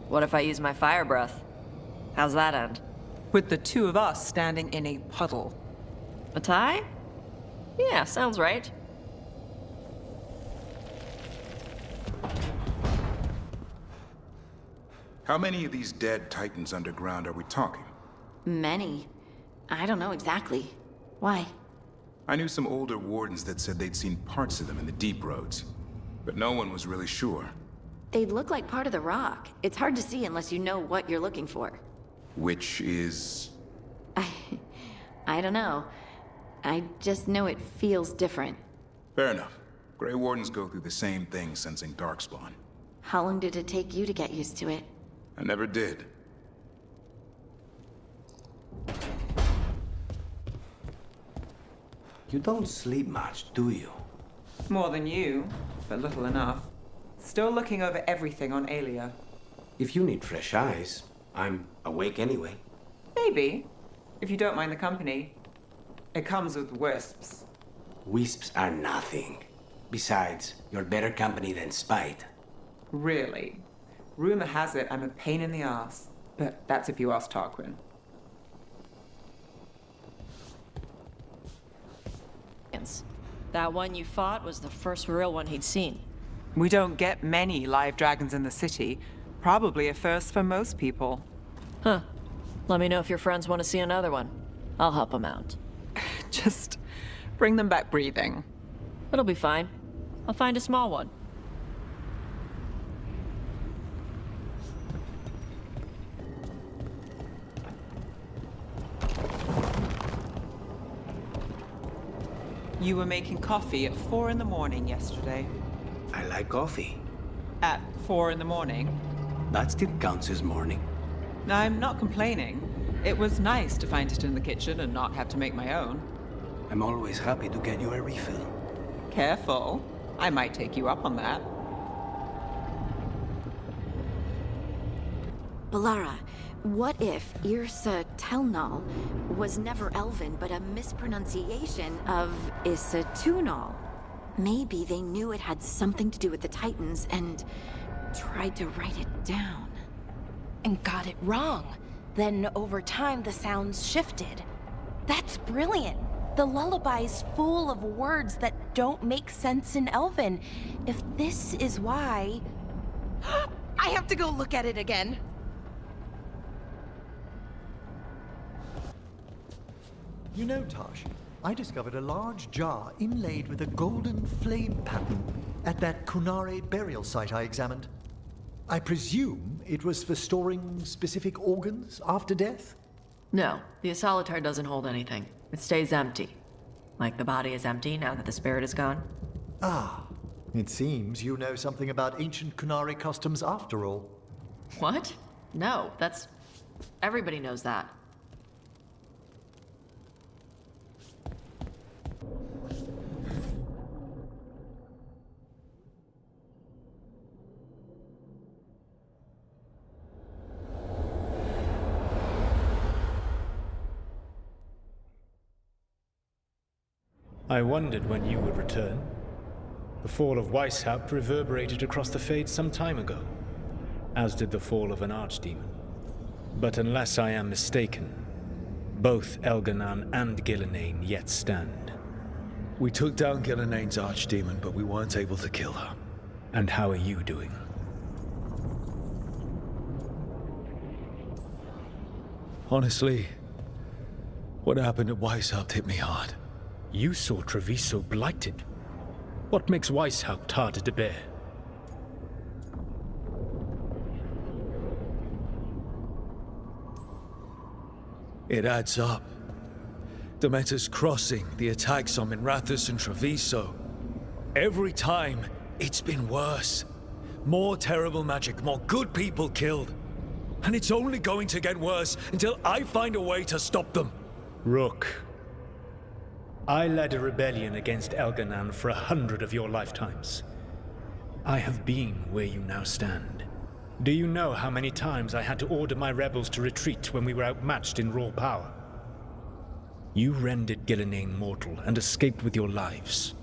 S2: What if I use my fire breath? How's that end?
S4: With the two of us standing in a puddle.
S2: A tie? Yeah, sounds right.
S9: How many of these dead Titans underground are we talking?
S1: Many. I don't know exactly. Why?
S9: I knew some older wardens that said they'd seen parts of them in the deep roads, but no one was really sure.
S1: They'd look like part of the rock. It's hard to see unless you know what you're looking for.
S9: Which is...
S1: I don't know. I just know it feels different.
S9: Fair enough. Grey Wardens go through the same thing sensing Darkspawn.
S1: How long did it take you to get used to it?
S9: I never did.
S11: You don't sleep much, do you?
S4: More than you, but little enough. Still looking over everything on Aelia.
S11: If you need fresh eyes, I'm awake anyway.
S4: Maybe, if you don't mind the company. It comes with wisps.
S11: Wisps are nothing. Besides, you're better company than spite.
S4: Really? Rumor has it I'm a pain in the ass, but that's if you ask Tarquin.
S2: That one you fought was the first real one he'd seen.
S4: We don't get many live dragons in the city. Probably a first for most people.
S2: Huh. Let me know if your friends want to see another one. I'll help them out.
S4: Just bring them back breathing.
S2: It'll be fine. I'll find a small one.
S4: You were making coffee at 4 in the morning yesterday.
S11: I like coffee.
S4: At 4 in the morning?
S11: That still counts as morning.
S4: I'm not complaining. It was nice to find it in the kitchen and not have to make my own.
S11: I'm always happy to get you a refill.
S4: Careful. I might take you up on that.
S1: Balara, what if Irsa Telnal was never Elven, but a mispronunciation of Issa Tunal? Maybe they knew it had something to do with the Titans and tried to write it down.
S18: And got it wrong. Then over time, the sounds shifted. That's brilliant. The lullaby's full of words that don't make sense in Elven. If this is why... I have to go look at it again.
S6: You know, Tosh, I discovered a large jar inlaid with a golden flame pattern at that Kunare burial site I examined. I presume it was for storing specific organs after death?
S2: No, the Asolitar doesn't hold anything. It stays empty. Like the body is empty now that the spirit is gone.
S6: Ah, it seems you know something about ancient Kunari customs after all.
S2: What? No, that's... Everybody knows that.
S7: I wondered when you would return. The fall of Weishaupt reverberated across the Fade some time ago, as did the fall of an archdemon. But unless I am mistaken, both Elganan and Gillenane yet stand.
S3: We took down Gillenane's archdemon, but we weren't able to kill her.
S7: And how are you doing?
S3: Honestly, what happened at Weishaupt hit me hard.
S7: You saw Treviso blighted. What makes Weishaupt harder to bear?
S3: It adds up. Demeter's Crossing, the attacks on Minrathous and Treviso. Every time, it's been worse. More terrible magic, more good people killed. And it's only going to get worse until I find a way to stop them.
S7: Rook. I led a rebellion against Elganan for 100 of your lifetimes. I have been where you now stand. Do you know how many times I had to order my rebels to retreat when we were outmatched in raw power? You rendered Gillenane mortal and escaped with your lives.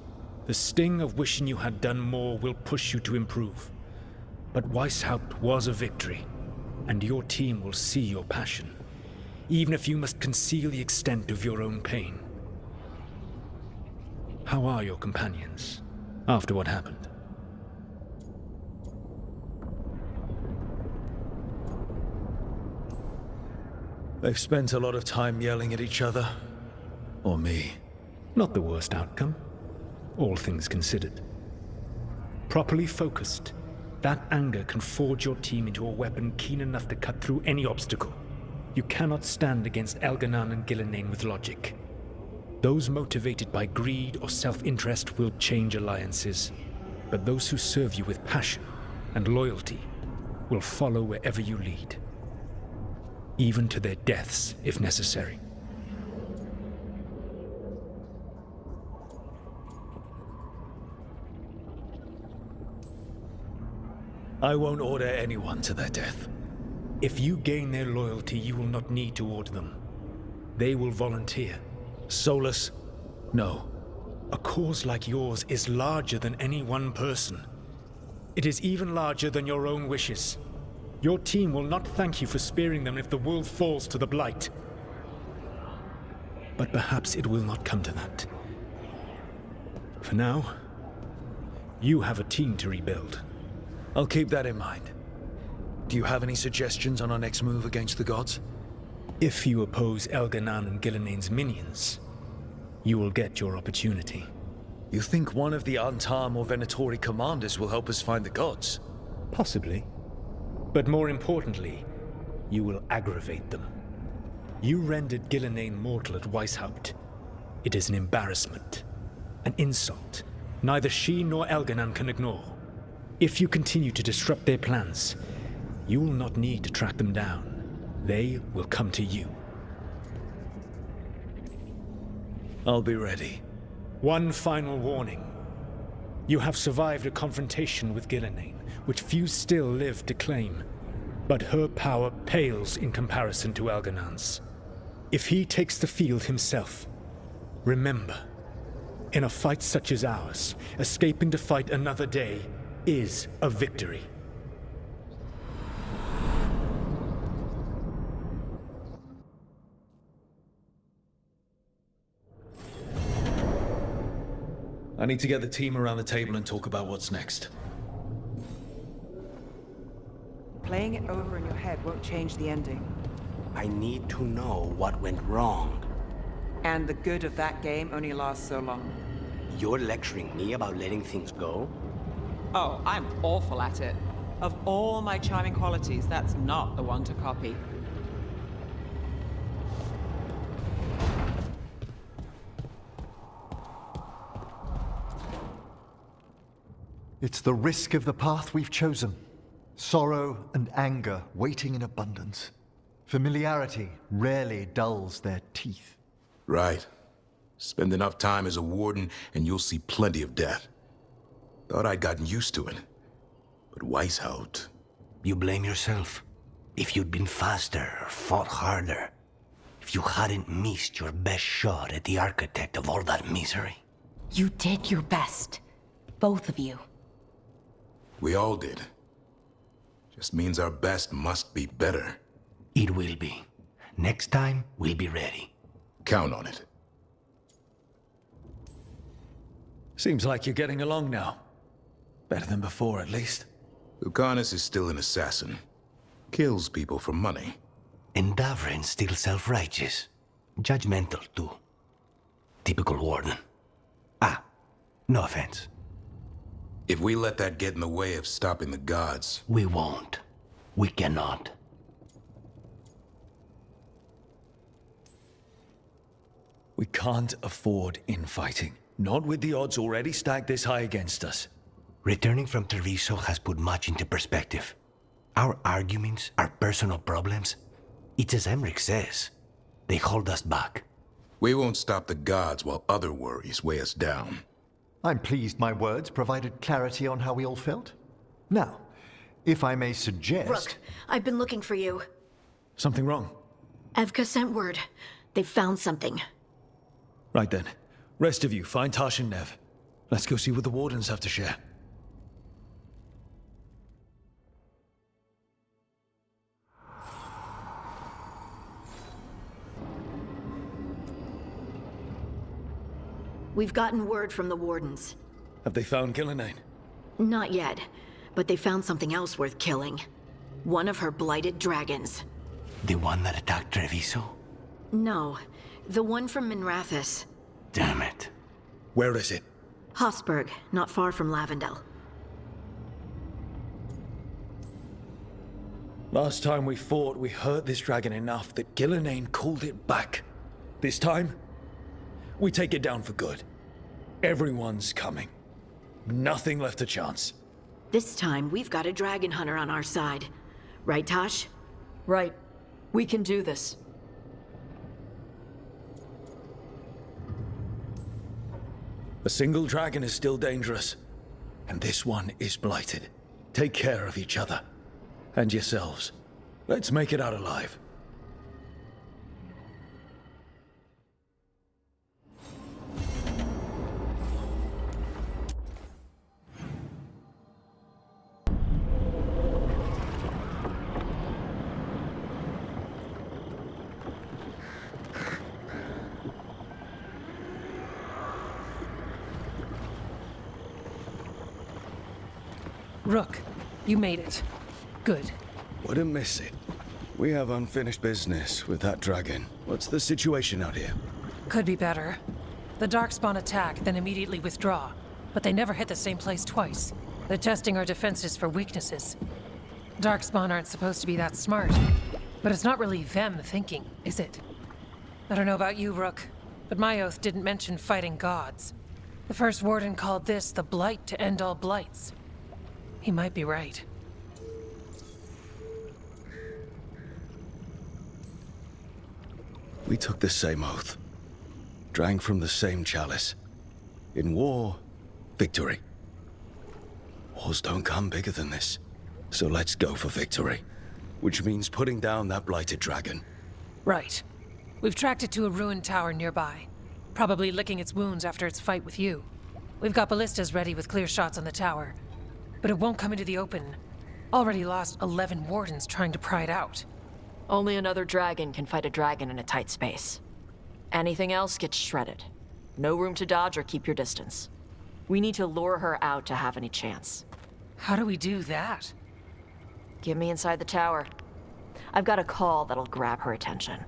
S7: The sting of wishing you had done more will push you to improve. But Weishaupt was a victory, and your team will see your passion, even if you must conceal the extent of your own pain. How are your companions, after what happened?
S3: They've spent a lot of time yelling at each other. Or me.
S7: Not the worst outcome, all things considered. Properly focused, that anger can forge your team into a weapon keen enough to cut through any obstacle. You cannot stand against Elganan and Gillenane with logic. Those motivated by greed or self-interest will change alliances, but those who serve you with passion and loyalty will follow wherever you lead. Even to their deaths, if necessary.
S3: I won't order anyone to their death.
S7: If you gain their loyalty, you will not need to order them. They will volunteer.
S3: Solus? No.
S7: A cause like yours is larger than any one person. It is even larger than your own wishes. Your team will not thank you for sparing them if the world falls to the Blight. But perhaps it will not come to that. For now, you have a team to rebuild.
S3: I'll keep that in mind. Do you have any suggestions on our next move against the gods?
S7: If you oppose Elganan and Gillenane's minions, you will get your opportunity.
S3: You think one of the Antam or Venatori commanders will help us find the gods?
S7: Possibly. But more importantly, you will aggravate them. You rendered Gillenane mortal at Weishaupt. It is an embarrassment, an insult, neither she nor Elganan can ignore. If you continue to disrupt their plans, you will not need to track them down. They will come to you.
S3: I'll be ready.
S7: One final warning. You have survived a confrontation with Gillenane, which few still live to claim. But her power pales in comparison to Elganan's. If he takes the field himself, remember, in a fight such as ours, escaping to fight another day is a victory.
S3: I need to get the team around the table and talk about what's next.
S4: Playing it over in your head won't change the ending.
S11: I need to know what went wrong.
S4: And the good of that game only lasts so long.
S11: You're lecturing me about letting things go?
S4: Oh, I'm awful at it. Of all my charming qualities, that's not the one to copy.
S6: It's the risk of the path we've chosen. Sorrow and anger waiting in abundance. Familiarity rarely dulls their teeth.
S9: Right. Spend enough time as a warden and you'll see plenty of death. Thought I'd gotten used to it. But Weishaupt...
S11: You blame yourself. If you'd been faster or fought harder. If you hadn't missed your best shot at the architect of all that misery.
S18: You did your best. Both of you.
S9: We all did. Just means our best must be better.
S11: It will be. Next time, we'll be ready.
S9: Count on it.
S3: Seems like you're getting along now. Better than before, at least.
S9: Lucanus is still an assassin. Kills people for money.
S11: And Davrin's still self-righteous. Judgmental, too. Typical warden. Ah, no offense.
S9: If we let that get in the way of stopping the gods...
S11: We won't. We cannot.
S3: We can't afford infighting. Not with the odds already stacked this high against us.
S11: Returning from Treviso has put much into perspective. Our arguments, our personal problems, it's as Emmerich says. They hold us back.
S9: We won't stop the gods while other worries weigh us down.
S6: I'm pleased my words provided clarity on how we all felt. Now, if I may suggest...
S1: Rook, I've been looking for you.
S3: Something wrong?
S1: Evka sent word. They found something.
S3: Right then. Rest of you, find Tash and Nev. Let's go see what the Wardens have to share.
S1: We've gotten word from the Wardens.
S3: Have they found Gillenane?
S1: Not yet, but they found something else worth killing. One of her blighted dragons.
S11: The one that attacked Treviso?
S1: No, the one from Minrathous.
S11: Damn it.
S3: Where is it?
S1: Hossberg, not far from Lavendel.
S3: Last time we fought, we hurt this dragon enough that Gillenane called it back. This time, we take it down for good. Everyone's coming. Nothing left to chance.
S1: This time, we've got a dragon hunter on our side. Right, Tash?
S2: Right. We can do this.
S3: A single dragon is still dangerous. And this one is blighted. Take care of each other. And yourselves. Let's make it out alive.
S20: Rook, you made it. Good.
S3: Wouldn't miss it. We have unfinished business with that dragon. What's the situation out here?
S20: Could be better. The Darkspawn attack, then immediately withdraw. But they never hit the same place twice. They're testing our defenses for weaknesses. Darkspawn aren't supposed to be that smart. But it's not really them thinking, is it? I don't know about you, Rook, but my oath didn't mention fighting gods. The first warden called this the blight to end all blights. He might be right.
S3: We took the same oath. Drank from the same chalice. In war, victory. Wars don't come bigger than this. So let's go for victory. Which means putting down that blighted dragon.
S20: Right. We've tracked it to a ruined tower nearby. Probably licking its wounds after its fight with you. We've got ballistas ready with clear shots on the tower. But it won't come into the open. Already lost 11 wardens trying to pry it out.
S2: Only another dragon can fight a dragon in a tight space. Anything else gets shredded. No room to dodge or keep your distance. We need to lure her out to have any chance.
S20: How do we do that?
S2: Get me inside the tower. I've got a call that'll grab her attention.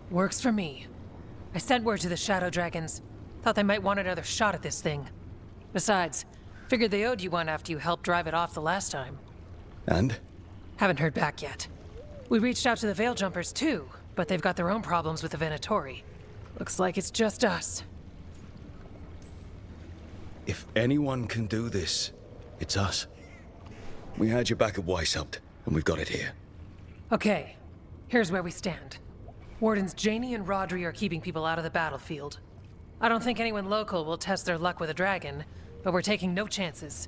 S20: Works for me. I sent word to the Shadow Dragons. Thought they might want another shot at this thing. Besides, figured they owed you one after you helped drive it off the last time.
S3: And?
S20: Haven't heard back yet. We reached out to the Veil Jumpers too, but they've got their own problems with the Venatori. Looks like it's just us.
S3: If anyone can do this, it's us. We had your back at Weishaupt, and we've got it here.
S20: Okay, here's where we stand. Wardens Janey and Rodri are keeping people out of the battlefield. I don't think anyone local will test their luck with a dragon, but we're taking no chances.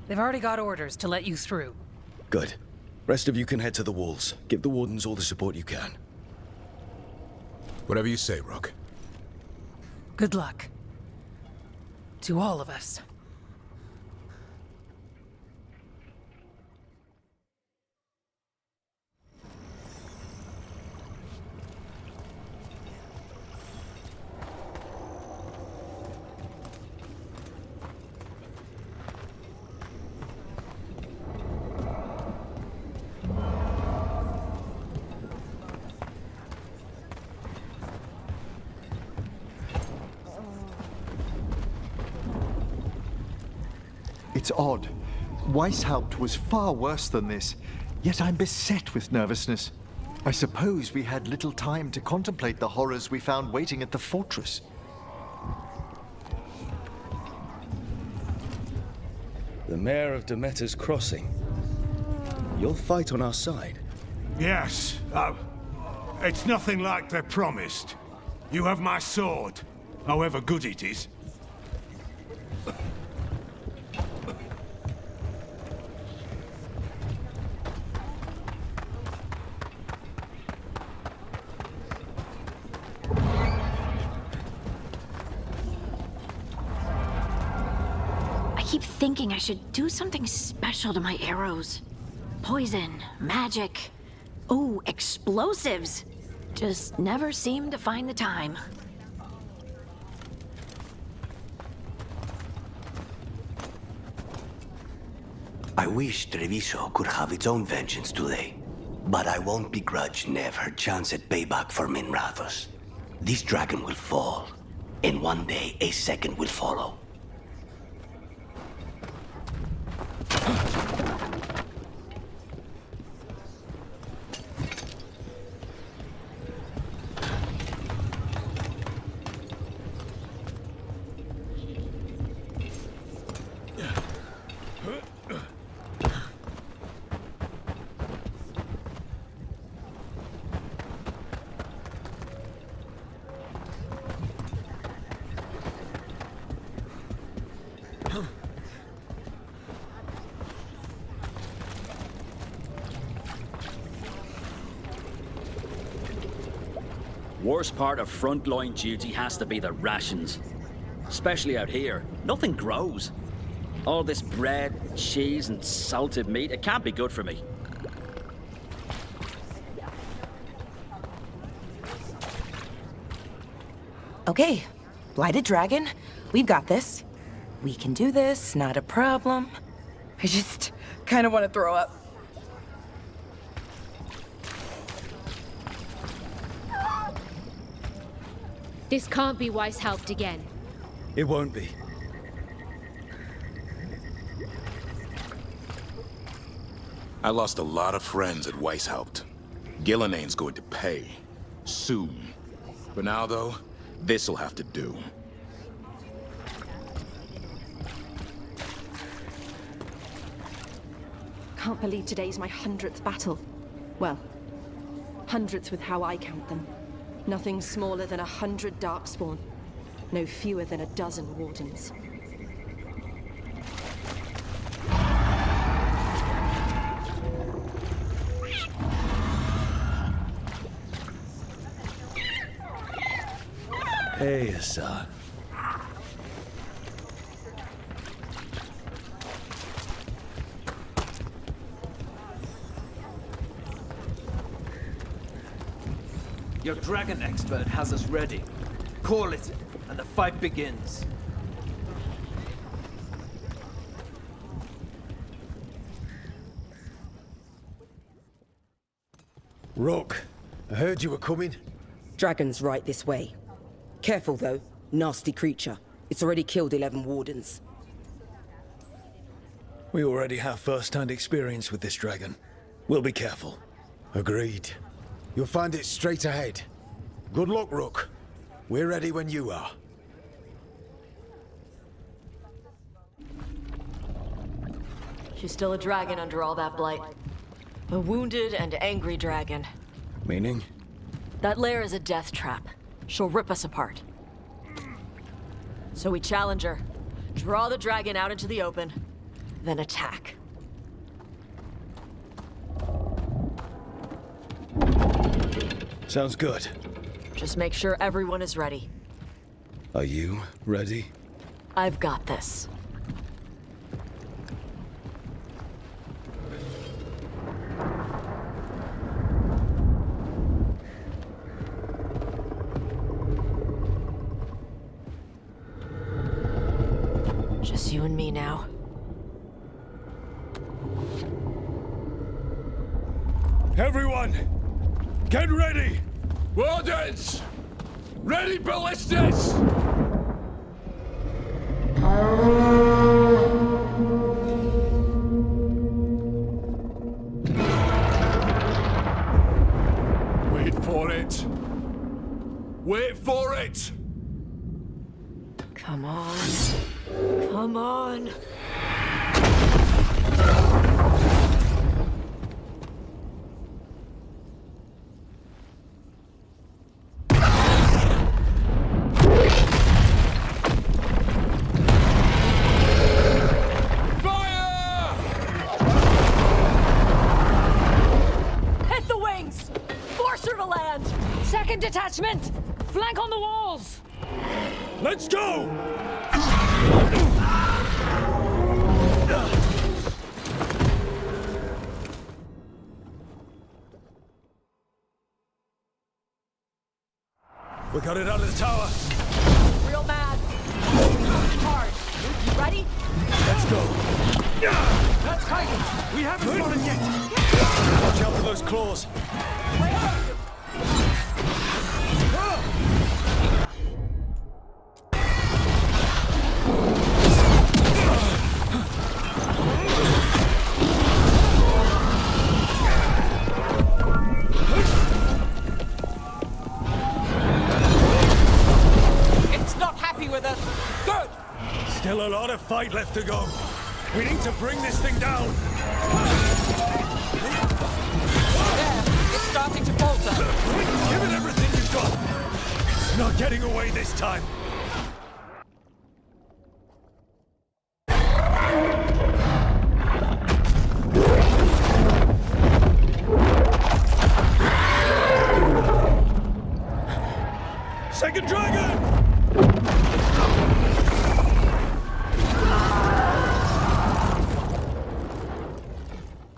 S20: They've already got orders to let you through.
S3: Good. Rest of you can head to the walls. Give the Wardens all the support you can.
S9: Whatever you say, Rook.
S20: Good luck. To all of us.
S6: It's odd. Weishaupt was far worse than this, yet I'm beset with nervousness. I suppose we had little time to contemplate the horrors we found waiting at the fortress.
S3: The Mayor of Demeter's Crossing. You'll fight on our side.
S13: Yes. It's nothing like they promised. You have my sword, however good it is.
S1: I keep thinking I should do something special to my arrows. Poison, magic, oh, explosives. Just never seem to find the time.
S11: I wish Treviso could have its own vengeance today. But I won't begrudge Nev her chance at payback for Minrathos. This dragon will fall, and one day a second will follow.
S21: Worst part of frontline duty has to be the rations. Especially out here, nothing grows. All this bread, cheese, and salted meat, it can't be good for me.
S22: Okay, Blighted Dragon, we've got this. We can do this, not a problem. I just kind of want to throw up.
S23: This can't be Weishaupt again.
S3: It won't be.
S9: I lost a lot of friends at Weishaupt. Gillenane's going to pay. Soon. For now, though, this'll have to do.
S17: Can't believe today's my 100th battle. Well, 100th with how I count them. Nothing smaller than 100 Darkspawn. No fewer than a dozen Wardens.
S3: Hey, Assad.
S25: Your dragon expert has us ready. Call it, and the fight begins.
S3: Rook, I heard you were coming.
S26: Dragon's right this way.
S5: Careful, though. Nasty creature. It's already killed 11 wardens.
S3: We already have first-hand experience with this dragon. We'll be careful.
S10: Agreed. You'll find it straight ahead. Good luck, Rook. We're ready when you are.
S2: She's still a dragon under all that blight. A wounded and angry dragon.
S3: Meaning?
S2: That lair is a death trap. She'll rip us apart. So we challenge her, draw the dragon out into the open, then attack.
S3: Sounds good.
S2: Just make sure everyone is ready.
S3: Are you ready?
S2: I've got this. Just you and me now.
S3: Everyone! Get ready!
S14: Wardens! Ready ballistas! Wait for it! Wait for it!
S2: Come on. Come on.
S23: Hit the wings! Force her to land! Second detachment! Flank on the walls!
S3: Let's go! We got it out of the tower.
S23: Real mad. Hard. You ready?
S3: Let's go.
S25: That's Titan! We haven't fallen yet!
S3: Watch out for those claws.
S4: It's not happy with us. Good!
S3: Still a lot of fight left to go. We need to bring this thing down.
S4: There, it's starting to falter.
S3: Give it everything you've got. It's not getting away this time. Second dragon!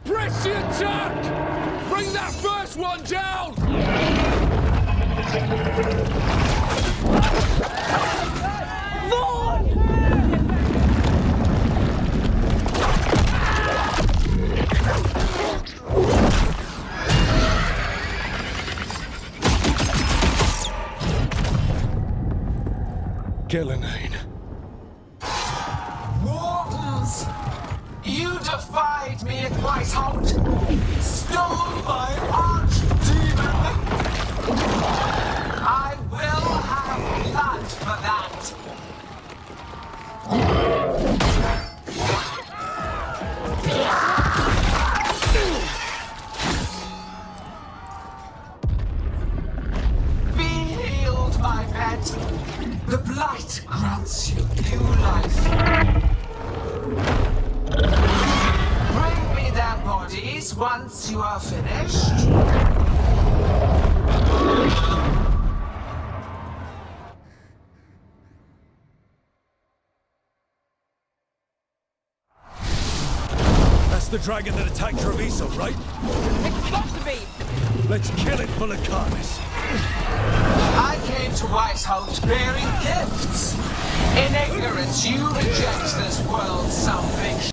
S14: Press the attack! Bring that first one down!
S3: Gillenane.
S15: Wardens! You defied me at Whitehout! Stole my archdemon! I will have blood for that! Be healed, my pet! The blight grants you new life. Bring me their bodies once you are finished.
S3: That's the dragon that attacked Treviso, right?
S4: It's got to be!
S3: Let's kill it full of carnage.
S15: I came to Whitehout bearing gifts. In ignorance, you reject this world's salvation.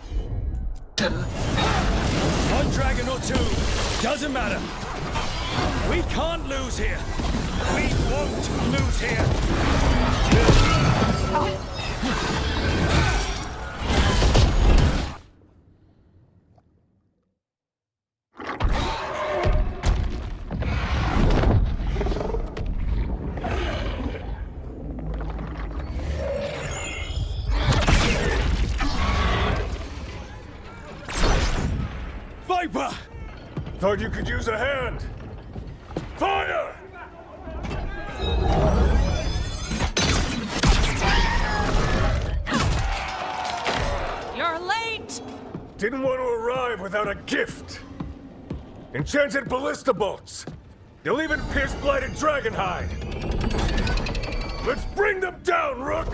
S3: One dragon or two, doesn't matter. We can't lose here. We won't lose here. Viper!
S14: Thought you could use a hand. Fire!
S23: You're late!
S14: Didn't want to arrive without a gift. Enchanted ballista bolts. They'll even pierce blighted dragon hide. Let's bring them down, Rook!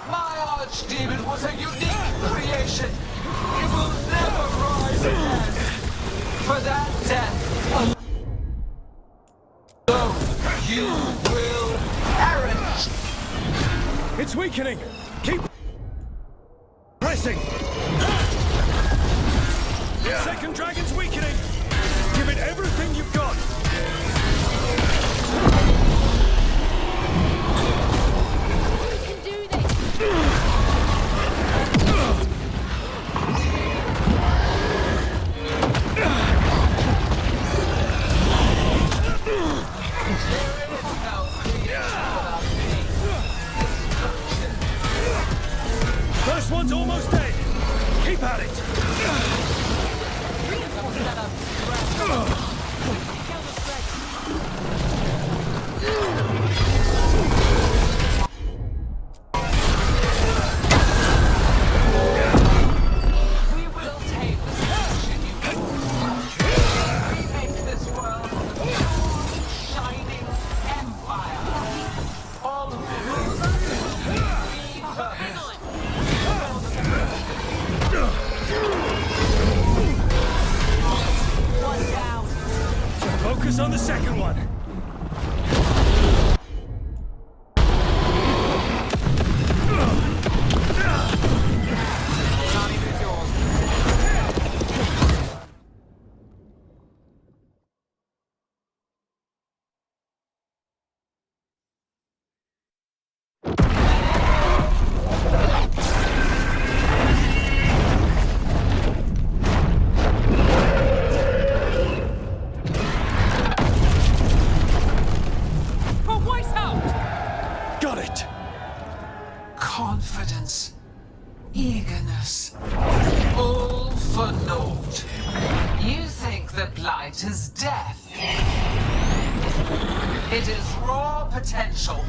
S15: My archdemon was a unique creation. It will never rise again. For that death alone, you will perish.
S3: It's weakening. Keep pressing. Second dragon's weakening. Give it everything you've got. First one's almost dead. Keep at it.
S15: We will take the station you we make this world a shining empire. All of One down.
S3: Focus on the second one. Got it.
S15: Confidence, eagerness, all for naught. You think the blight is death. It is raw potential,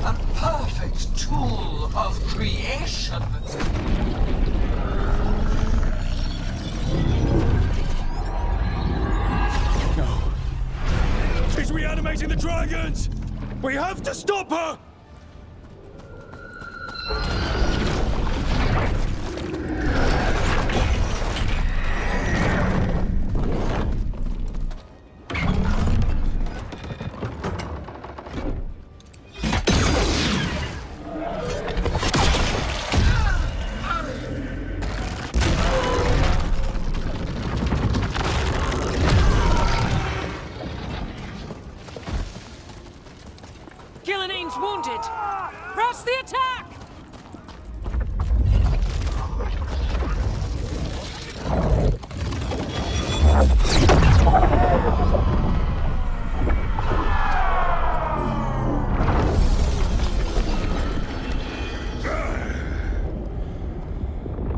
S15: a perfect tool of creation.
S3: No. She's reanimating the dragons! We have to stop her!
S23: Gillinane's wounded! Press the attack!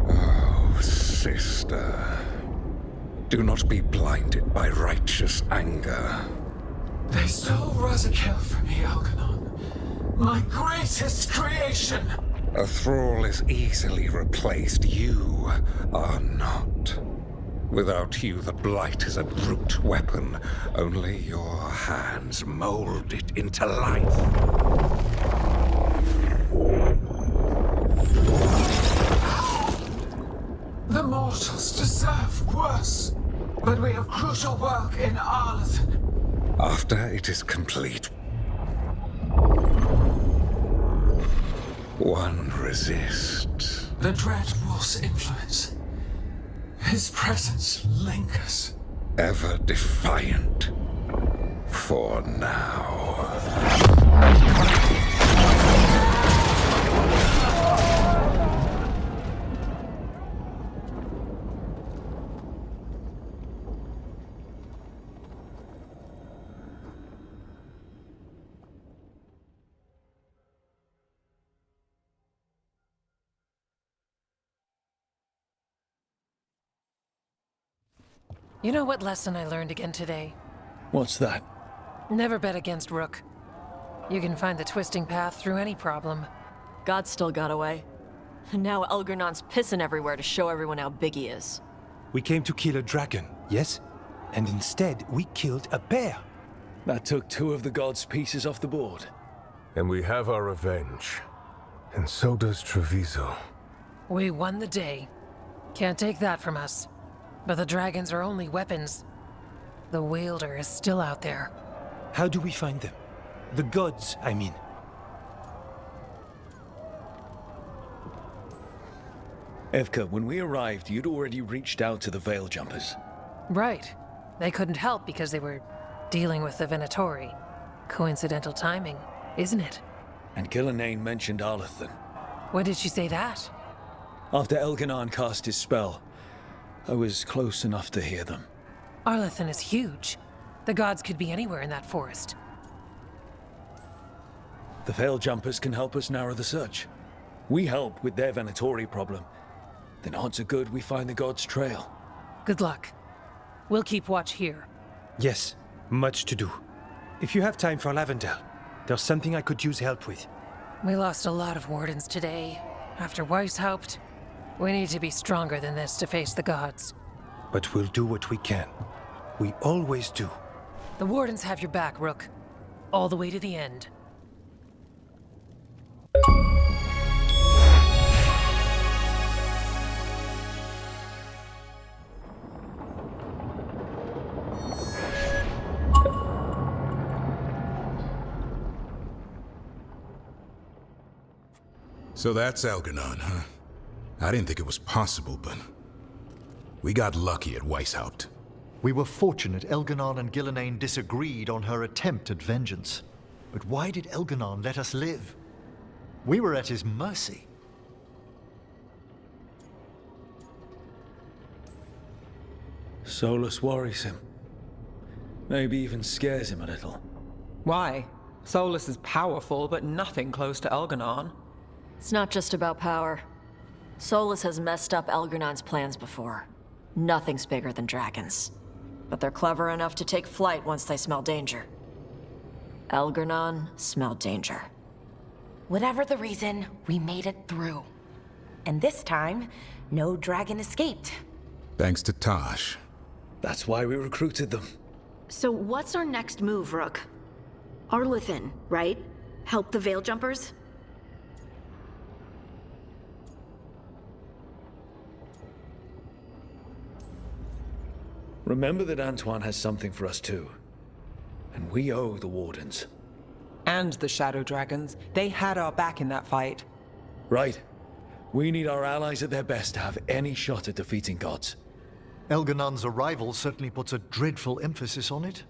S14: Oh, sister. Do not be blinded by righteous anger.
S15: They stole Razikel from me, Algernon. My greatest creation!
S14: A thrall is easily replaced. You are not. Without you, the blight is a brute weapon. Only your hands mold it into life.
S15: The mortals deserve worse. But we have crucial work in Arleth.
S14: After it is complete, one resists.
S15: The Dread Wolf's influence. His presence lingers.
S14: Ever defiant. For now.
S20: You know what lesson I learned again today?
S3: What's that?
S20: Never bet against Rook. You can find the twisting path through any problem.
S2: God still got away. And now Elgernon's pissing everywhere to show everyone how big he is.
S8: We came to kill a dragon, yes? And instead, we killed a bear.
S3: That took 2 of the gods' pieces off the board.
S12: And we have our revenge. And so does Treviso.
S20: We won the day. Can't take that from us. But the dragons are only weapons. The wielder is still out there.
S8: How do we find them? The gods, I mean.
S3: Evka, when we arrived, you'd already reached out to the Veil Jumpers.
S20: Right. They couldn't help because they were dealing with the Venatori. Coincidental timing, isn't it?
S3: And Gillenane mentioned Arlethan.
S20: When did she say that?
S3: After Elganon cast his spell, I was close enough to hear them.
S20: Arlethan is huge. The gods could be anywhere in that forest.
S3: The Veil Jumpers can help us narrow the search. We help with their Venatori problem. Then odds are good we find the gods' trail.
S20: Good luck. We'll keep watch here.
S8: Yes, much to do. If you have time for Lavendel, there's something I could use help with.
S20: We lost a lot of wardens today. After Weishaupt, we need to be stronger than this to face the gods.
S8: But we'll do what we can. We always do.
S20: The wardens have your back, Rook. All the way to the end.
S9: So that's Elganon, huh? I didn't think it was possible, but we got lucky at Weishaupt.
S6: We were fortunate Elganon and Gillenane disagreed on her attempt at vengeance. But why did Elganon let us live? We were at his mercy.
S3: Solus worries him. Maybe even scares him a little.
S4: Why? Solus is powerful, but nothing close to Elganon.
S2: It's not just about power. Solus has messed up Elgernon's plans before. Nothing's bigger than dragons. But they're clever enough to take flight once they smell danger. Elgernon smelled danger.
S22: Whatever the reason, we made it through. And this time, no dragon escaped.
S9: Thanks to Tosh.
S3: That's why we recruited them.
S1: So what's our next move, Rook? Arlethan, right? Help the Veil Jumpers?
S3: Remember that Antoine has something for us too. And we owe the Wardens.
S4: And the Shadow Dragons. They had our back in that fight.
S3: Right. We need our allies at their best to have any shot at defeating gods.
S6: Elganon's arrival certainly puts a dreadful emphasis on it.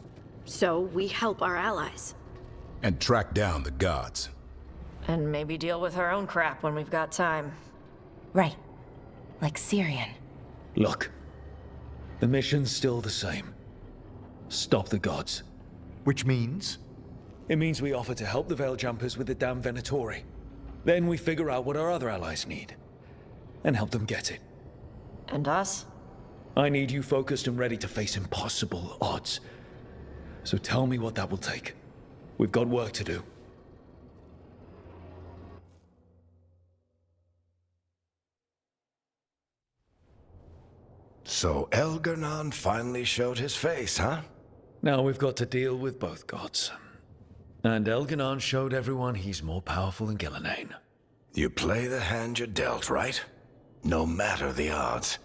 S1: So we help our allies.
S9: And track down the gods.
S2: And maybe deal with our own crap when we've got time.
S22: Right. Like Syrian.
S3: Look. The mission's still the same. Stop the gods.
S6: Which means?
S3: It means we offer to help the Veil Jumpers with the damn Venatori. Then we figure out what our other allies need. And help them get it.
S2: And us?
S3: I need you focused and ready to face impossible odds. So tell me what that will take. We've got work to do.
S11: So Elgernon finally showed his face, huh?
S3: Now we've got to deal with both gods. And Elganon showed everyone he's more powerful than Gillenane.
S11: You play the hand you're dealt, right? No matter the odds.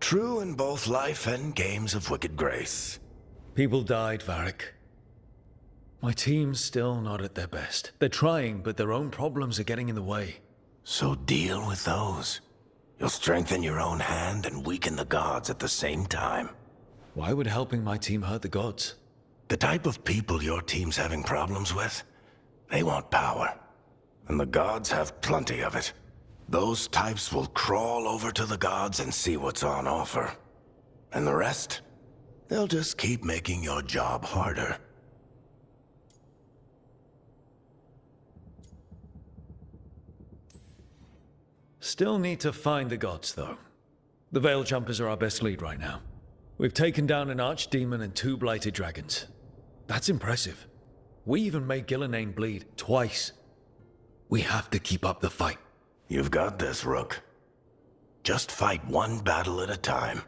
S11: True in both life and games of wicked grace.
S3: People died, Varric. My team's still not at their best. They're trying, but their own problems are getting in the way.
S11: So deal with those. You'll strengthen your own hand and weaken the gods at the same time.
S3: Why would helping my team hurt the gods?
S11: The type of people your team's having problems with, they want power. And the gods have plenty of it. Those types will crawl over to the gods and see what's on offer. And the rest, they'll just keep making your job harder.
S3: Still need to find the gods, though. The Veil Jumpers are our best lead right now. We've taken down an archdemon and 2 blighted dragons. That's impressive. We even made Gillenane bleed twice. We have to keep up the fight.
S11: You've got this, Rook. Just fight one battle at a time.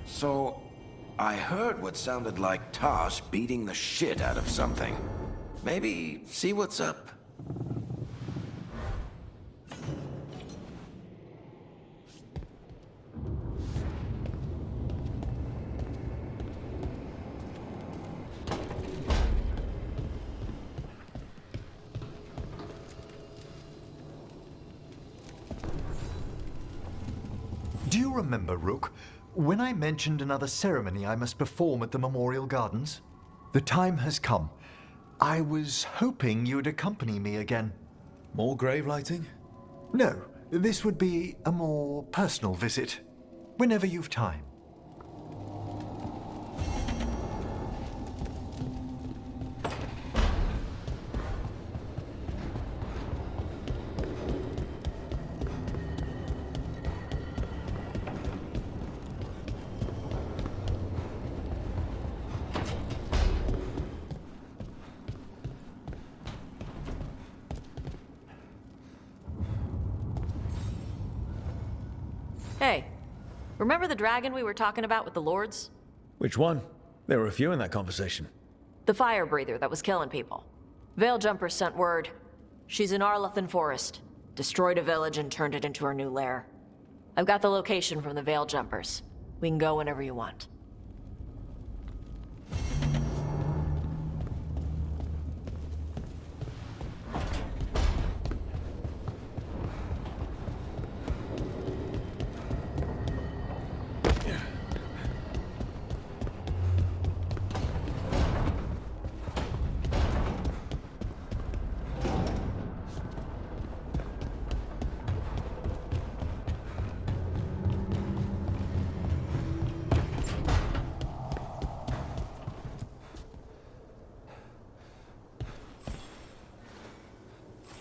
S11: So, I heard what sounded like Tosh beating the shit out of something. Maybe see what's up.
S6: Do you remember, Rook, when I mentioned another ceremony I must perform at the Memorial Gardens? The time has come. I was hoping you'd accompany me again.
S3: More grave lighting?
S6: No, this would be a more personal visit. Whenever you've time.
S2: Hey, remember the dragon we were talking about with the lords?
S3: Which one? There were a few in that conversation.
S2: The fire breather that was killing people. Veil Jumpers sent word. She's in Arlathan Forest. Destroyed a village and turned it into her new lair. I've got the location from the Veil Jumpers. We can go whenever you want.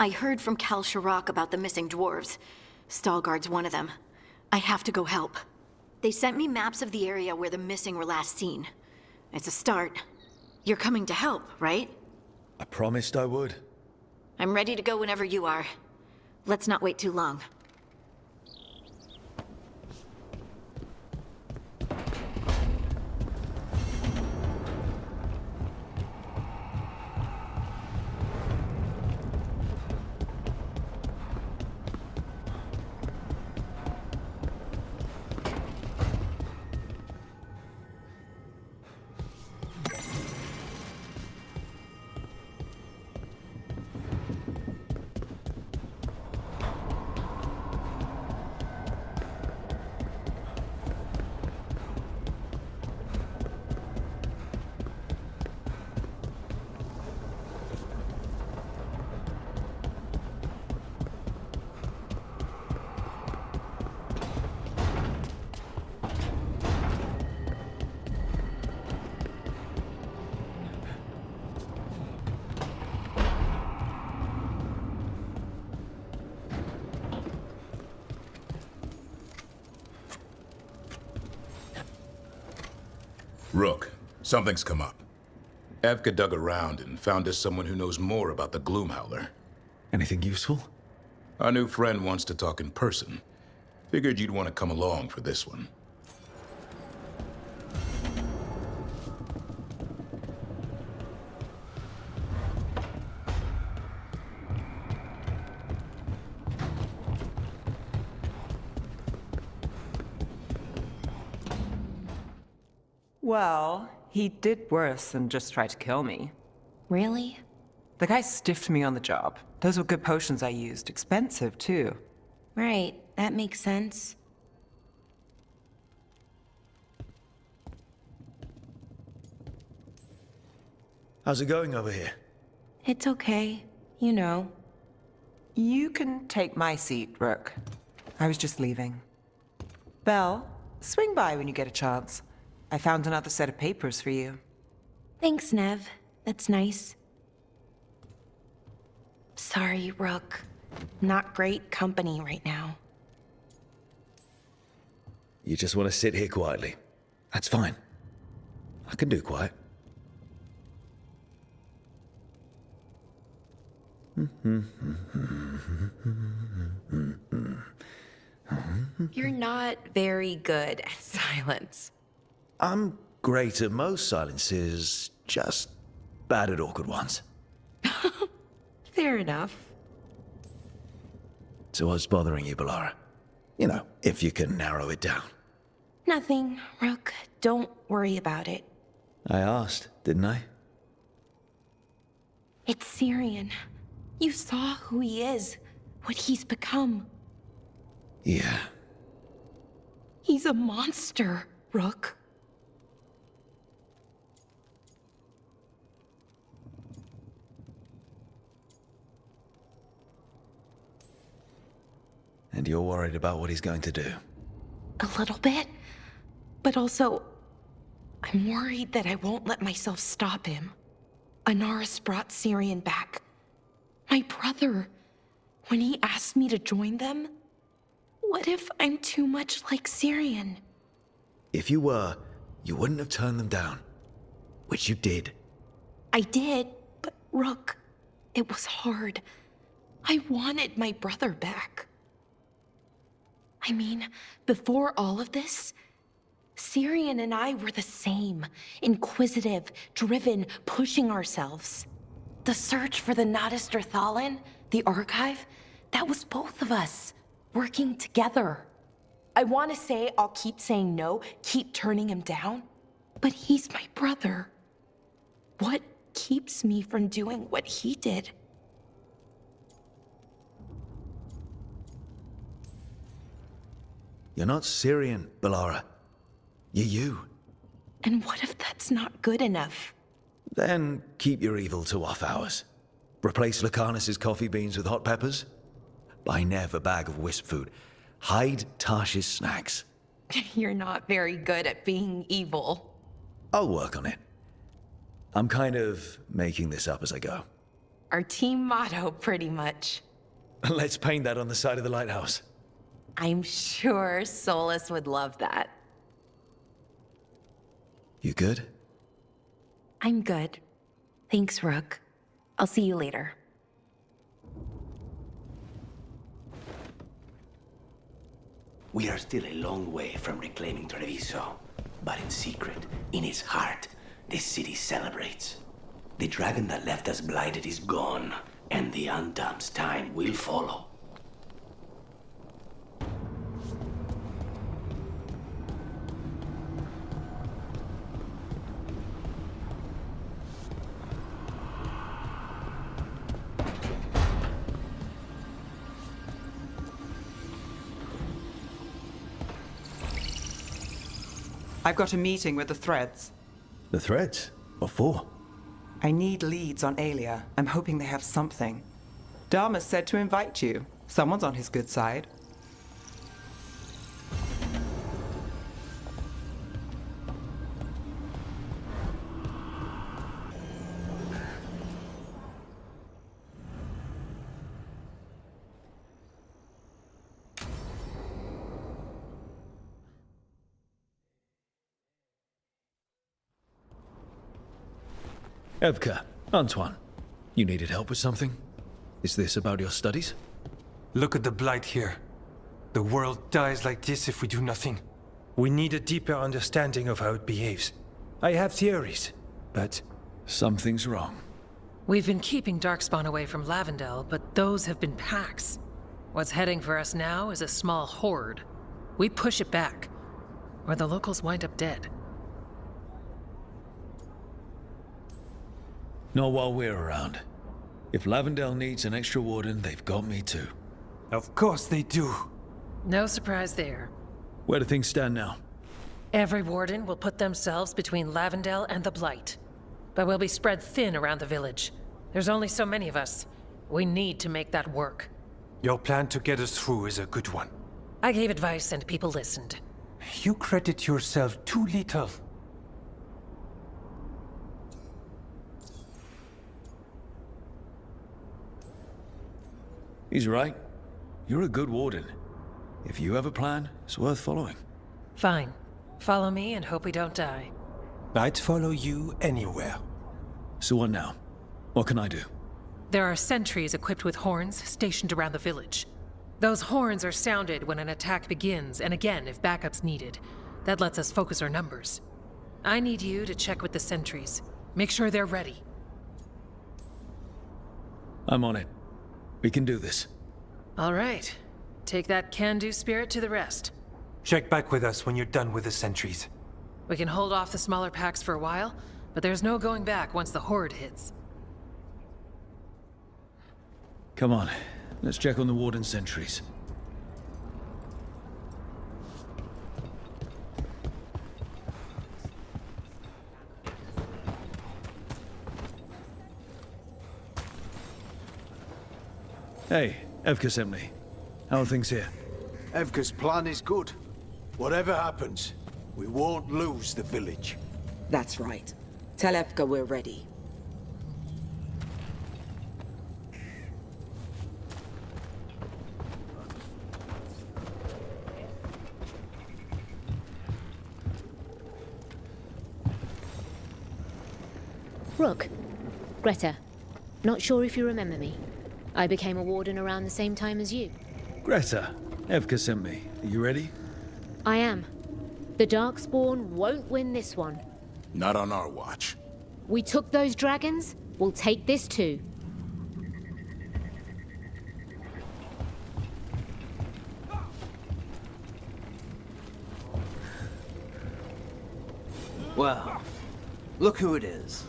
S1: I heard from Kal Sharok about the missing dwarves. Stalguard's one of them. I have to go help. They sent me maps of the area where the missing were last seen. It's a start. You're coming to help, right?
S3: I promised I would.
S1: I'm ready to go whenever you are. Let's not wait too long.
S9: Rook, something's come up. Evka dug around and found us someone who knows more about the Gloomhowler.
S3: Anything useful?
S9: Our new friend wants to talk in person. Figured you'd want to come along for this one.
S4: Well, he did worse than just try to kill me.
S1: Really?
S4: The guy stiffed me on the job. Those were good potions I used. Expensive, too.
S22: Right, that makes sense.
S3: How's it going over here?
S22: It's okay. You know.
S4: You can take my seat, Rook. I was just leaving. Belle, swing by when you get a chance. I found another set of papers for you.
S22: Thanks, Nev. That's nice. Sorry, Rook. Not great company right now.
S3: You just want to sit here quietly. That's fine. I can do quiet.
S22: You're not very good at silence.
S3: I'm great at most silences, just bad at awkward ones.
S22: Fair enough.
S3: So what's bothering you, Balara? You know, if you can narrow it down.
S22: Nothing, Rook. Don't worry about it.
S3: I asked, didn't I?
S22: It's Syrian. You saw who he is, what he's become.
S3: Yeah.
S22: He's a monster, Rook.
S3: And you're worried about what he's going to do?
S22: A little bit. But also, I'm worried that I won't let myself stop him. Anaris brought Syrian back. My brother. When he asked me to join them, what if I'm too much like Syrian?
S3: If you were, you wouldn't have turned them down. Which you did.
S22: I did, but Rook, it was hard. I wanted my brother back. I mean, before all of this, Syrian and I were the same. Inquisitive, driven, pushing ourselves. The search for the Nadister Thalin, the archive, that was both of us, working together. I want to say I'll keep saying no, keep turning him down, but he's my brother. What keeps me from doing what he did?
S3: You're not Syrian, Balara. You're you.
S22: And what if that's not good enough?
S3: Then keep your evil to off hours. Replace Lucanus's coffee beans with hot peppers. Buy Nev a bag of wisp food. Hide Tarsh's snacks.
S22: You're not very good at being evil.
S3: I'll work on it. I'm kind of making this up as I go.
S22: Our team motto, pretty much.
S3: Let's paint that on the side of the lighthouse.
S22: I'm sure Solus would love that.
S3: You good?
S22: I'm good. Thanks, Rook. I'll see you later.
S11: We are still a long way from reclaiming Treviso, but in secret, in its heart, this city celebrates. The dragon that left us blighted is gone, and the Undom's time will follow.
S4: I've got a meeting with the Threads.
S3: The Threads? What for?
S4: I need leads on Aelia. I'm hoping they have something. Dharma said to invite you. Someone's on his good side.
S3: Evka, Antoine, you needed help with something? Is this about your studies?
S8: Look at the blight here. The world dies like this if we do nothing. We need a deeper understanding of how it behaves. I have theories, but...
S3: Something's wrong.
S20: We've been keeping Darkspawn away from Lavendel, but those have been packs. What's heading for us now is a small horde. We push it back, or the locals wind up dead.
S3: Not while we're around. If Lavendel needs an extra warden, they've got me too.
S8: Of course they do.
S20: No surprise there.
S3: Where do things stand now?
S20: Every warden will put themselves between Lavendel and the Blight. But we'll be spread thin around the village. There's only so many of us. We need to make that work.
S8: Your plan to get us through is a good one.
S20: I gave advice and people listened.
S8: You credit yourself too little.
S3: He's right. You're a good warden. If you have a plan, it's worth following.
S20: Fine. Follow me and hope we don't die.
S8: I'd follow you anywhere.
S3: So what now? What can I do?
S20: There are sentries equipped with horns stationed around the village. Those horns are sounded when an attack begins, and again if backup's needed. That lets us focus our numbers. I need you to check with the sentries. Make sure they're ready.
S3: I'm on it. We can do this.
S20: All right. Take that can-do spirit to the rest.
S8: Check back with us when you're done with the sentries.
S20: We can hold off the smaller packs for a while, but there's no going back once the horde hits.
S3: Come on. Let's check on the warden sentries. Hey, Evka sent me. How are things here?
S10: Evka's plan is good. Whatever happens, we won't lose the village.
S5: That's right. Tell Evka we're ready.
S7: Rook. Greta. Not sure if you remember me. I became a warden around the same time as you.
S3: Greta, Evka sent me. Are you ready?
S7: I am. The Darkspawn won't win this one.
S9: Not on our watch.
S7: We took those dragons, we'll take this too.
S25: Well, look who it is.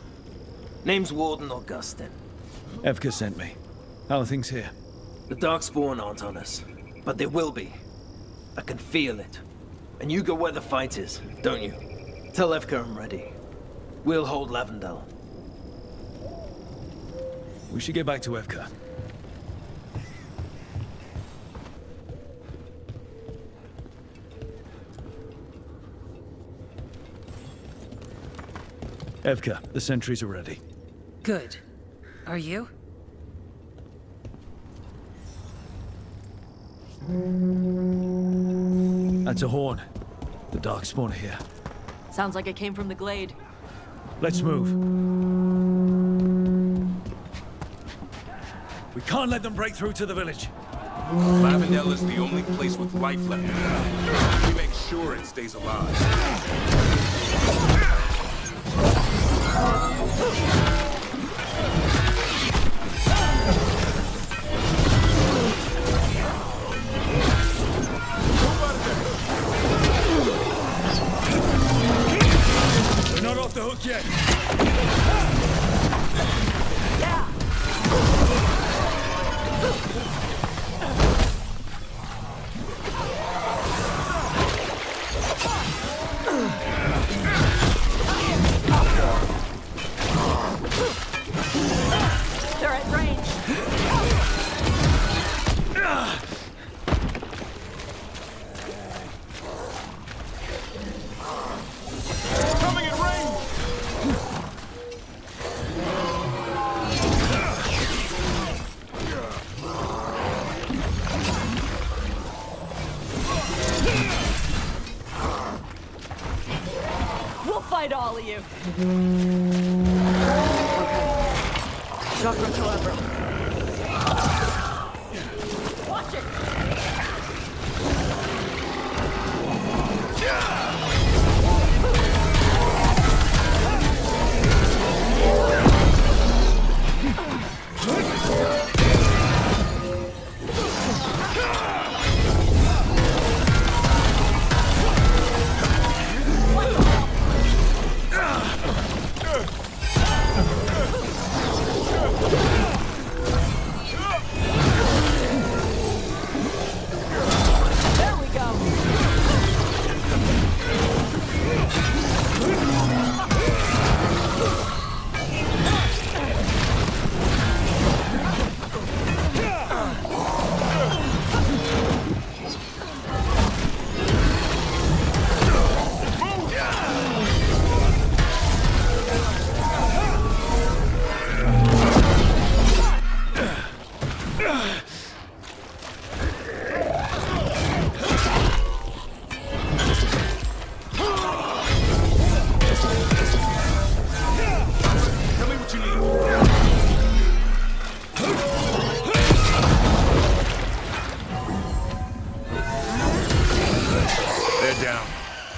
S25: Name's Warden Augustin.
S3: Evka sent me. How are things here?
S25: The Darkspawn aren't on us, but they will be. I can feel it. And you go where the fight is, don't you? Tell Evka I'm ready. We'll hold Lavendel.
S3: We should get back to Evka. Evka, the sentries are ready.
S20: Good. Are you?
S3: That's a horn. The Darkspawn are here.
S2: Sounds like it came from the glade.
S3: Let's move. We can't let them break through to the village.
S9: Lavendel is the only place with life left in it. We make sure it stays alive.
S3: We're not off the hook yet.
S2: They're at range.
S13: Coming in range!
S2: We'll fight all of you.
S25: We're
S23: Chakra Calabra. Watch it!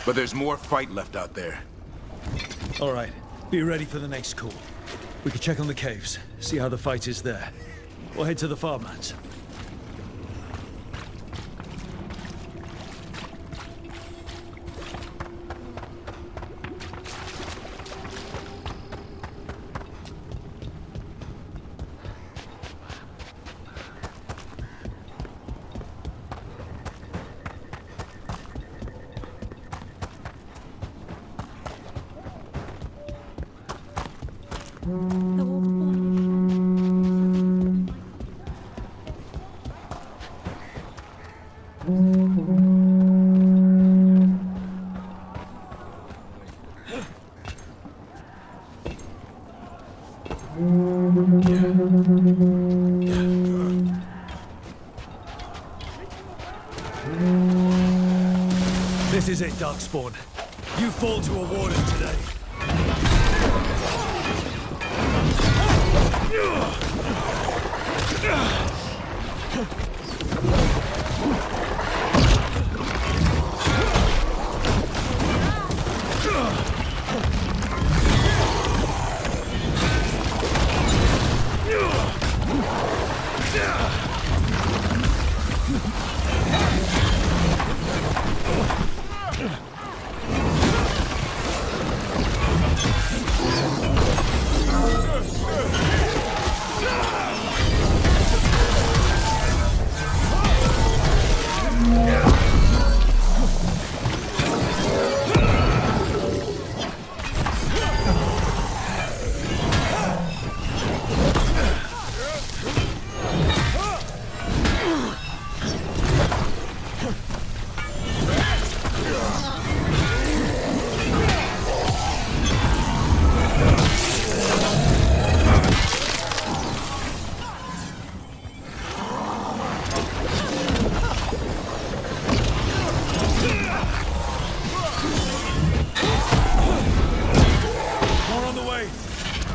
S9: But there's more fight left out there.
S3: All right, be ready for the next call. We can check on the caves, see how the fight is there. We'll head to the farmlands. This is it, Darkspawn. You fall to a warden today.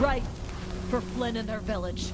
S23: Right. For Flynn and their village.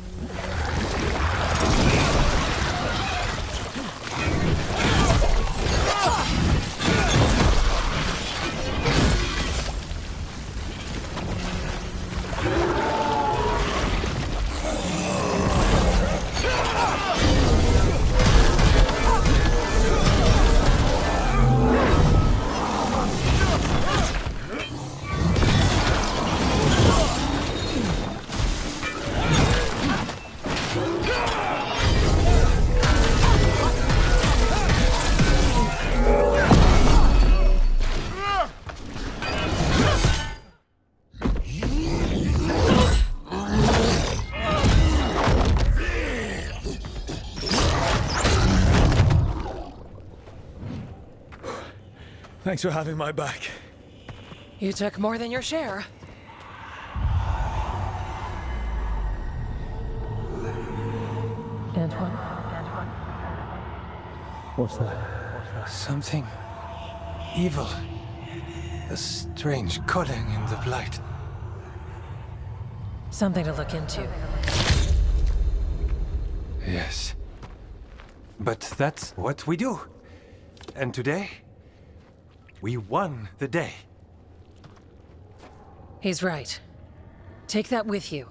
S3: Thanks for having my back.
S20: You took more than your share. Antoine?
S8: What's that? Something evil. A strange calling in the blight.
S20: Something to look into.
S8: Yes. But that's what we do. And today, we won the day.
S20: He's right. Take that with you.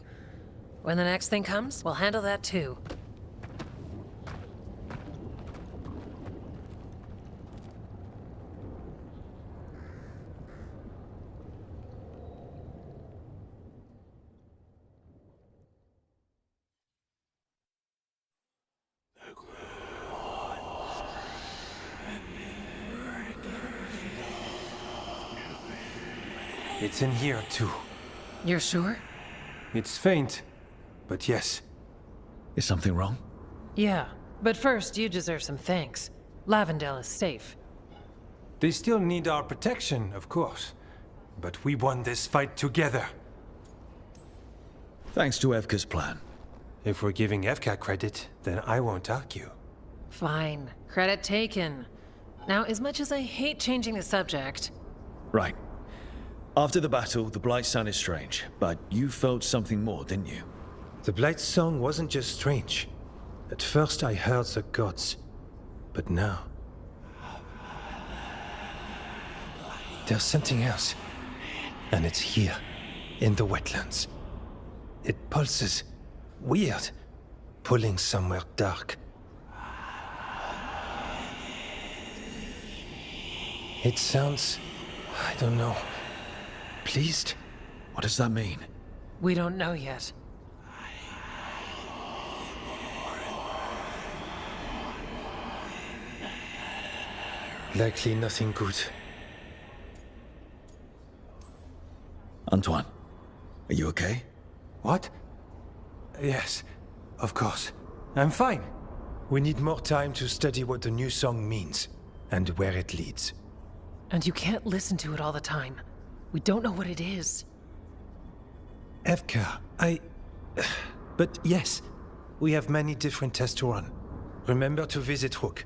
S20: When the next thing comes, we'll handle that too.
S8: It's in here, too.
S20: You're sure?
S8: It's faint, but yes.
S3: Is something wrong?
S20: Yeah, but first you deserve some thanks. Lavendale is safe.
S8: They still need our protection, of course. But we won this fight together.
S3: Thanks to Evka's plan.
S8: If we're giving Evka credit, then I won't argue.
S20: Fine. Credit taken. Now, as much as I hate changing the subject...
S3: Right. After the battle, the Blight sounded strange, but you felt something more, didn't you?
S8: The Blight song wasn't just strange. At first I heard the gods, but now... there's something else. And it's here, in the wetlands. It pulses. Weird. Pulling somewhere dark. It sounds... I don't know... pleased?
S3: What does that mean?
S20: We don't know yet.
S8: Likely nothing good.
S3: Antoine, are you okay?
S8: What? Yes, of course. I'm fine. We need more time to study what the new song means, and where it leads.
S20: And you can't listen to it all the time. We don't know what it is.
S8: Evka, But yes, we have many different tests to run. Remember to visit Rook.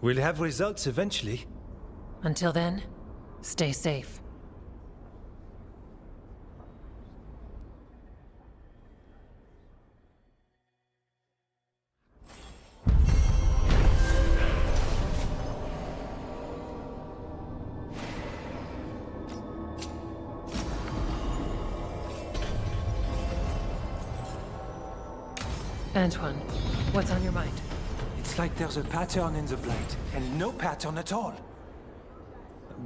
S8: We'll have results eventually.
S20: Until then, stay safe. Antoine, what's on your mind?
S8: It's like there's a pattern in the Blight, and no pattern at all.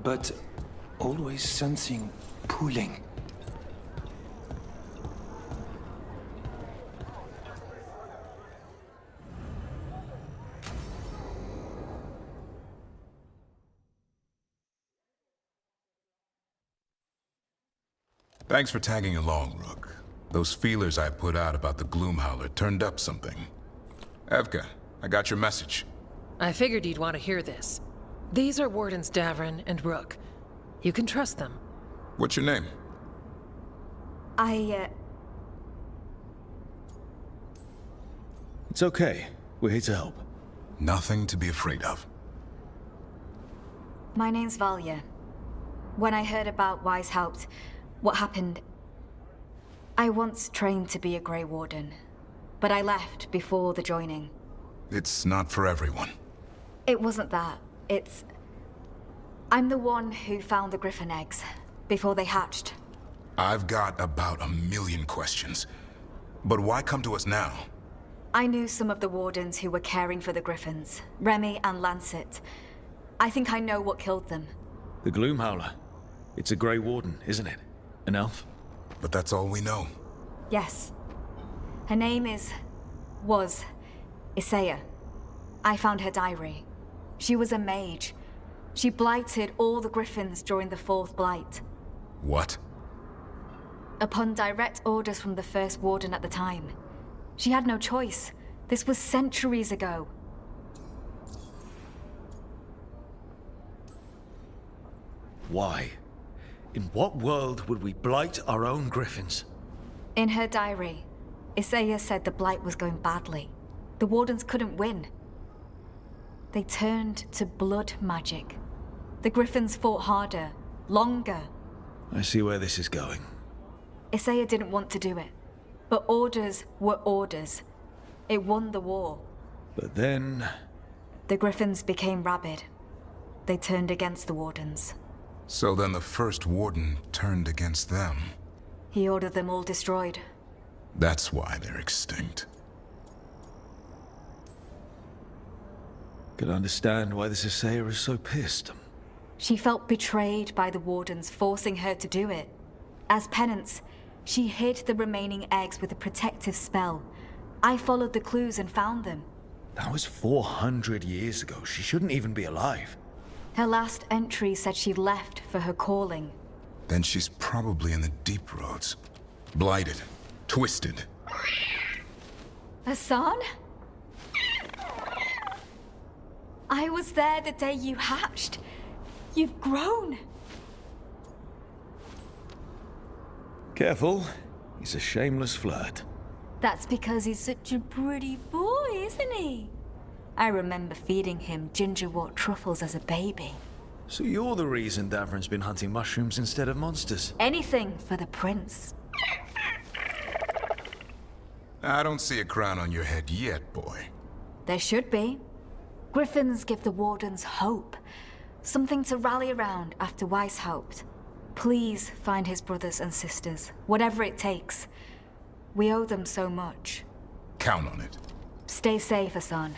S8: But always something pulling.
S9: Thanks for tagging along, Rook. Those feelers I put out about the Gloomhowler turned up something. Evka, I got your message.
S20: I figured you'd want to hear this. These are Wardens Davrin and Rook. You can trust them.
S9: What's your name?
S3: It's okay. We're here to help.
S9: Nothing to be afraid of.
S16: My name's Valya. When I heard about Weishaupt, what happened... I once trained to be a Grey Warden, but I left before the joining.
S9: It's not for everyone.
S16: It wasn't that. It's... I'm the one who found the Griffin eggs, before they hatched.
S9: I've got about 1 million questions. But why come to us now?
S16: I knew some of the Wardens who were caring for the Griffins, Remy and Lancet. I think I know what killed them.
S3: The Gloomhowler. It's a Grey Warden, isn't it? An elf?
S9: But that's all we know.
S16: Yes. Her name was Isaiah. I found her diary. She was a mage. She blighted all the Griffins during the Fourth Blight.
S9: What?
S16: Upon direct orders from the First Warden at the time. She had no choice. This was centuries ago.
S3: Why? In what world would we blight our own Griffins?
S16: In her diary, Isaiah said the Blight was going badly. The Wardens couldn't win. They turned to blood magic. The Griffins fought harder, longer.
S3: I see where this is going.
S16: Isaiah didn't want to do it, but orders were orders. It won the war.
S3: But then...
S16: The Griffins became rabid. They turned against the Wardens.
S9: So then the first Warden turned against them.
S16: He ordered them all destroyed.
S9: That's why they're extinct.
S3: Could understand why the Sisseya is so pissed.
S16: She felt betrayed by the Wardens, forcing her to do it. As penance, she hid the remaining eggs with a protective spell. I followed the clues and found them.
S3: That was 400 years ago. She shouldn't even be alive.
S16: Her last entry said she left for her calling.
S9: Then she's probably in the deep roads. Blighted. Twisted.
S16: Hassan? I was there the day you hatched. You've grown.
S3: Careful. He's a shameless flirt.
S16: That's because he's such a pretty boy, isn't he? I remember feeding him gingerwort truffles as a baby.
S3: So you're the reason Davrin's been hunting mushrooms instead of monsters?
S16: Anything for the prince.
S9: I don't see a crown on your head yet, boy.
S16: There should be. Griffins give the Wardens hope. Something to rally around after Weishaupt. Please find his brothers and sisters, whatever it takes. We owe them so much.
S9: Count on it.
S16: Stay safe, Hassan.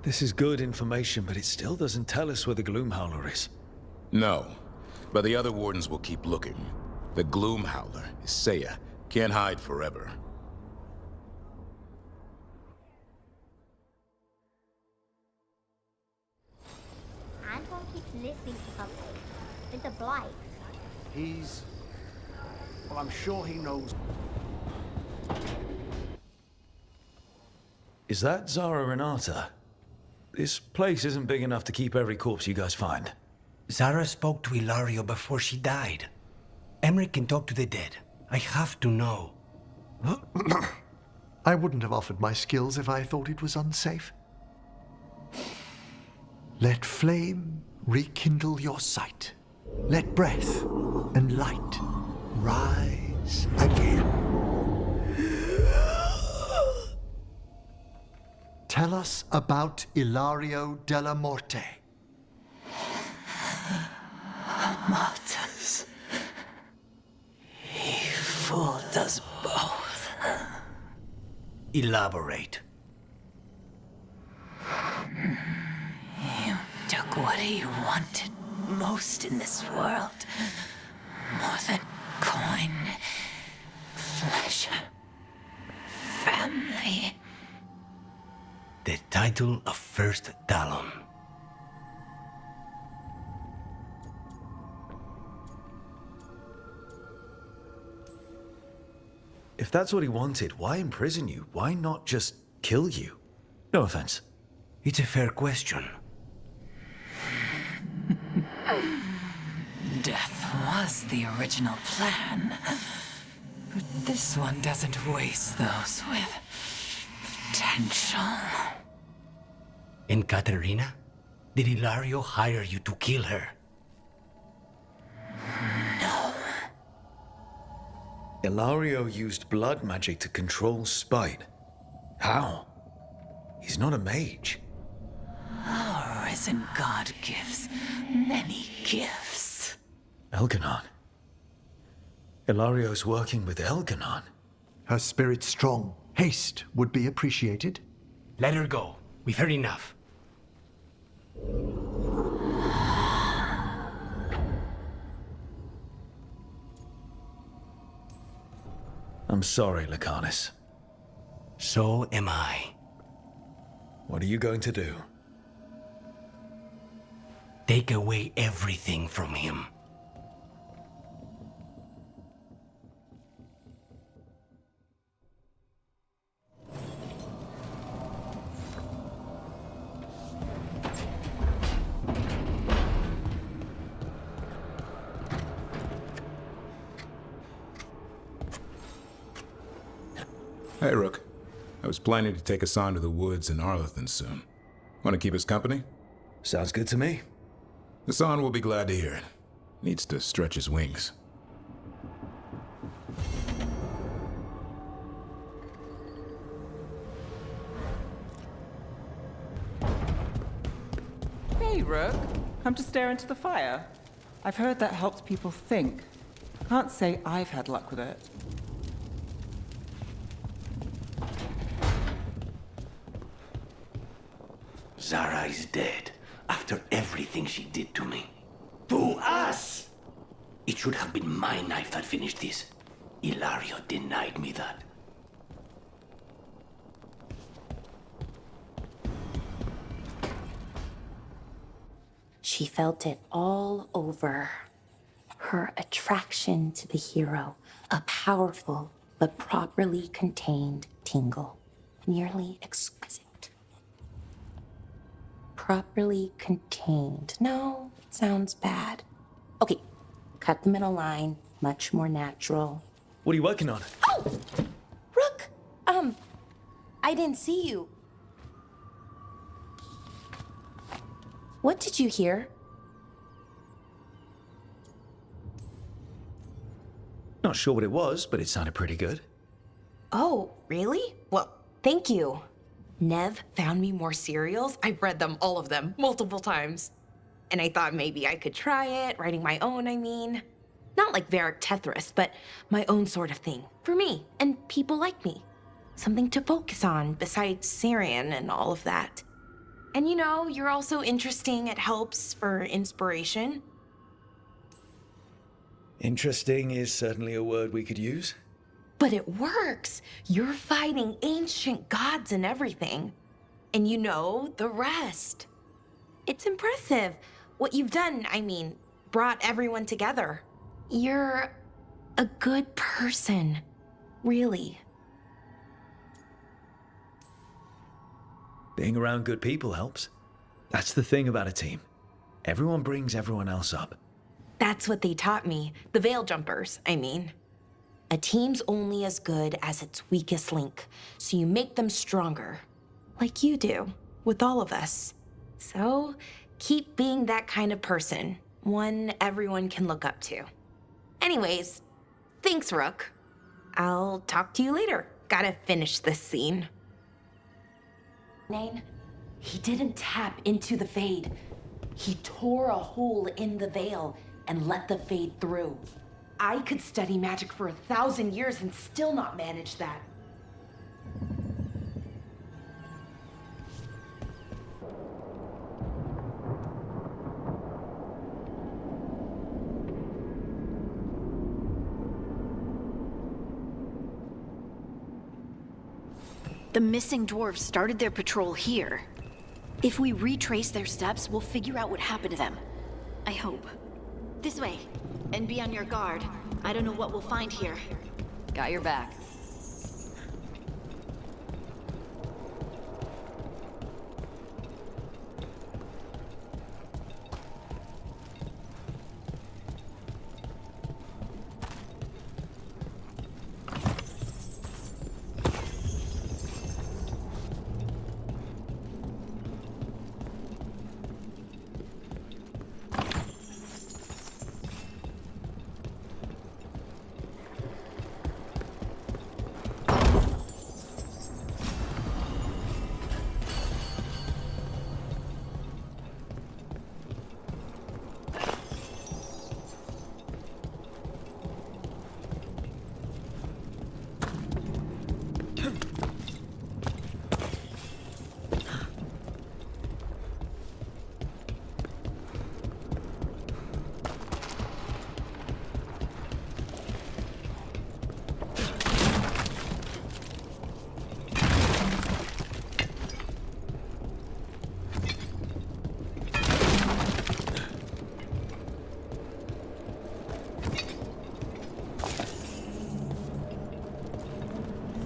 S3: This is good information, but it still doesn't tell us where the Gloomhowler is.
S9: No, but the other Wardens will keep looking. The Gloomhowler, Seiya, can't hide forever.
S17: Anton keeps listening to something. It's a blight.
S10: He's... Well, I'm sure he knows.
S3: Is that Zara Renata? This place isn't big enough to keep every corpse you guys find.
S11: Zara spoke to Ilario before she died. Emmerich can talk to the dead. I have to know.
S6: I wouldn't have offered my skills if I thought it was unsafe. Let flame rekindle your sight. Let breath and light rise again. Tell us about Ilario della Morte.
S18: Martyrs. He fooled us both.
S11: Elaborate.
S18: You took what he wanted most in this world. More than coin, pleasure, family.
S11: The title of First Talon.
S3: If that's what he wanted, why imprison you? Why not just kill you? No offense.
S11: It's a fair question.
S18: Death was the original plan. But this one doesn't waste those with potential.
S11: And Katerina? Did Ilario hire you to kill her?
S18: No.
S3: Ilario used blood magic to control spite. How? He's not a mage.
S18: Our risen god gives many gifts.
S3: Elganon. Ilario's working with Elganon.
S6: Her spirit strong. Haste would be appreciated.
S11: Let her go. We've heard enough.
S3: I'm sorry, Lucanus.
S11: So am I.
S3: What are you going to do?
S11: Take away everything from him.
S9: Hey, Rook. I was planning to take Hassan to the woods in Arlethan soon. Want to keep us company?
S3: Sounds good to me.
S9: Hassan will be glad to hear it. Needs to stretch his wings.
S4: Hey, Rook. Come to stare into the fire? I've heard that helps people think. Can't say I've had luck with it.
S11: Zara is dead after everything she did to me. To us! It should have been my knife that finished this. Ilario denied me that.
S14: She felt it all over. Her attraction to the hero, a powerful but properly contained tingle, nearly exquisite. Properly contained. No, it sounds bad. Okay, cut the middle line, much more natural.
S3: What are you working on?
S14: Oh! Rook! I didn't see you. What did you hear?
S3: Not sure what it was, but it sounded pretty good.
S14: Oh, really? Well, thank you. Nev found me more cereals. I've read them, all of them, multiple times. And I thought maybe I could try it, writing my own, I mean. Not like Varric Tethrist, but my own sort of thing. For me, and people like me. Something to focus on, besides Syrian and all of that. And you know, you're also interesting. It helps for inspiration.
S3: Interesting is certainly a word we could use.
S14: But it works. You're fighting ancient gods and everything. And you know the rest. It's impressive. What you've done, I mean, brought everyone together. You're a good person. Really.
S3: Being around good people helps. That's the thing about a team. Everyone brings everyone else up.
S14: That's what they taught me. The Veil Jumpers, I mean. A team's only as good as its weakest link, so you make them stronger. Like you do, with all of us. So, keep being that kind of person. One everyone can look up to. Anyways, thanks, Rook. I'll talk to you later. Gotta finish this scene. Nane, he didn't tap into the Fade. He tore a hole in the veil and let the Fade through. I could study magic for 1,000 years and still not manage that.
S1: The missing dwarves started their patrol here. If we retrace their steps, we'll figure out what happened to them. I hope. This way. And be on your guard. I don't know what we'll find here.
S2: Got your back.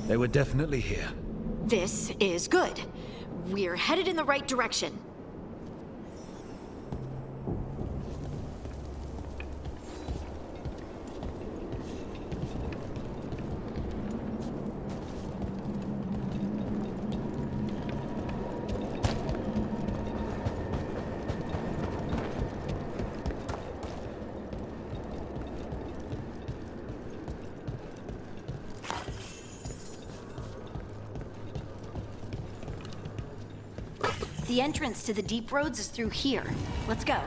S3: They were definitely here.
S1: This is good. We're headed in the right direction. The entrance to the deep roads is through here. Let's go.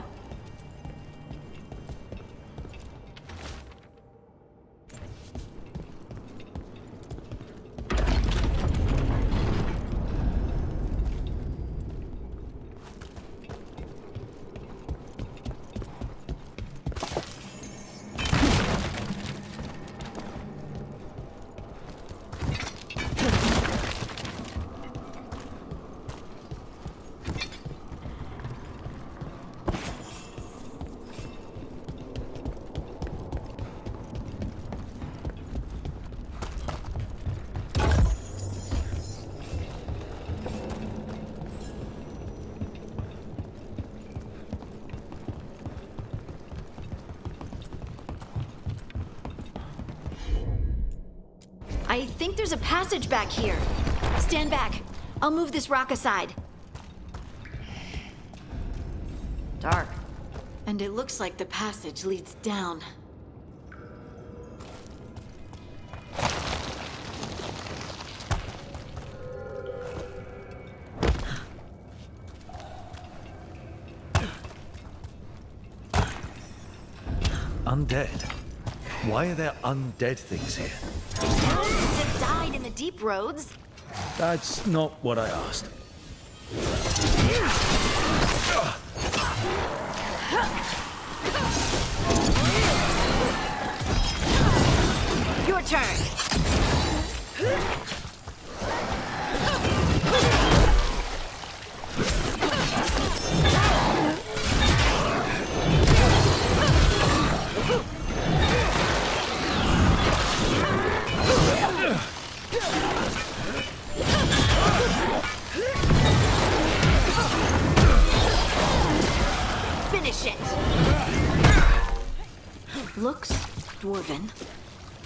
S1: I think there's a passage back here. Stand back. I'll move this rock aside.
S2: Dark.
S1: And it looks like the passage leads down.
S3: Undead? Why are there undead things here?
S1: That died in the deep roads.
S3: That's not what I asked.
S1: Your turn. Finish it. Looks dwarven.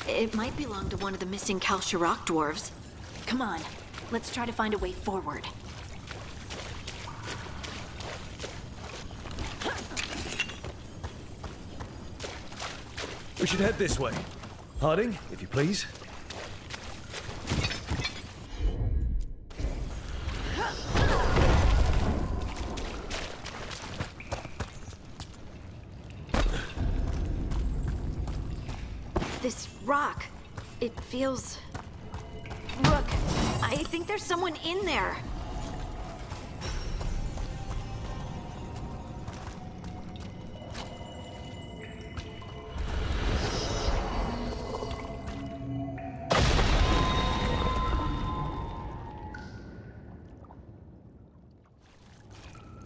S1: It might belong to one of the missing Kalsharok dwarves. Come on, let's try to find a way forward.
S3: We should head this way. Harding, if you please.
S1: This rock, it feels... Look, I think there's someone in there.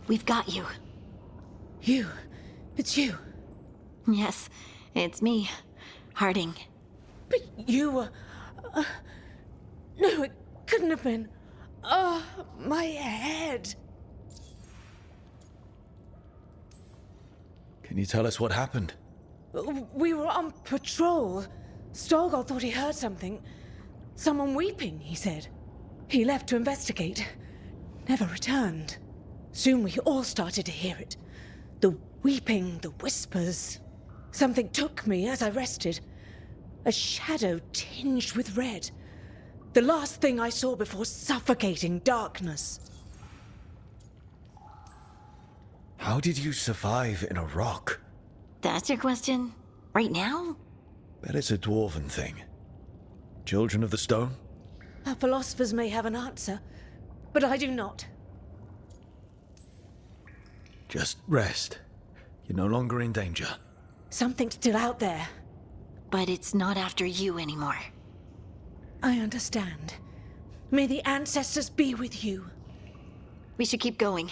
S1: We've got you.
S7: You? It's you?
S1: Yes, it's me. Harding.
S7: But you were... no, it couldn't have been. Oh, my head.
S3: Can you tell us what happened?
S7: We were on patrol. Stolgol thought he heard something. Someone weeping, he said. He left to investigate. Never returned. Soon we all started to hear it. The weeping, the whispers. Something took me as I rested. A shadow tinged with red. The last thing I saw before suffocating darkness.
S3: How did you survive in a rock?
S1: That's your question? Right now?
S3: Bet it's a dwarven thing. Children of the Stone?
S7: Our philosophers may have an answer, but I do not.
S3: Just rest. You're no longer in danger.
S7: Something's still out there.
S1: But it's not after you anymore.
S7: I understand. May the ancestors be with you.
S1: We should keep going.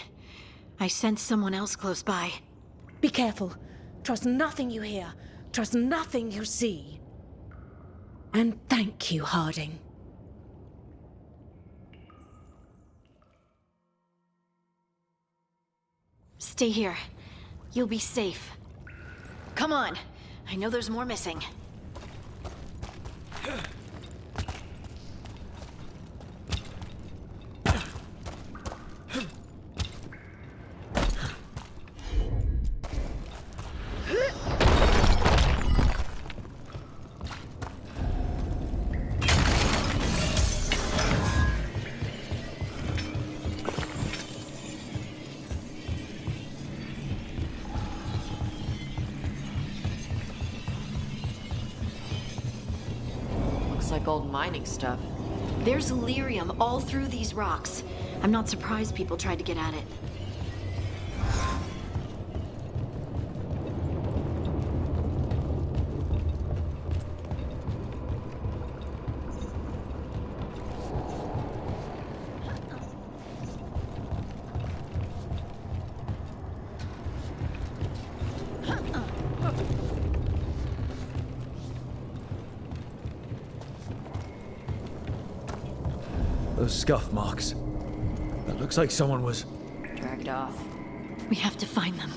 S1: I sense someone else close by.
S7: Be careful. Trust nothing you hear. Trust nothing you see. And thank you, Harding.
S1: Stay here. You'll be safe. Come on. I know there's more missing.
S2: like old mining stuff.
S1: There's lyrium all through these rocks. I'm not surprised people tried to get at it.
S3: Those scuff marks. That looks like someone was...
S2: Dragged off.
S1: We have to find them.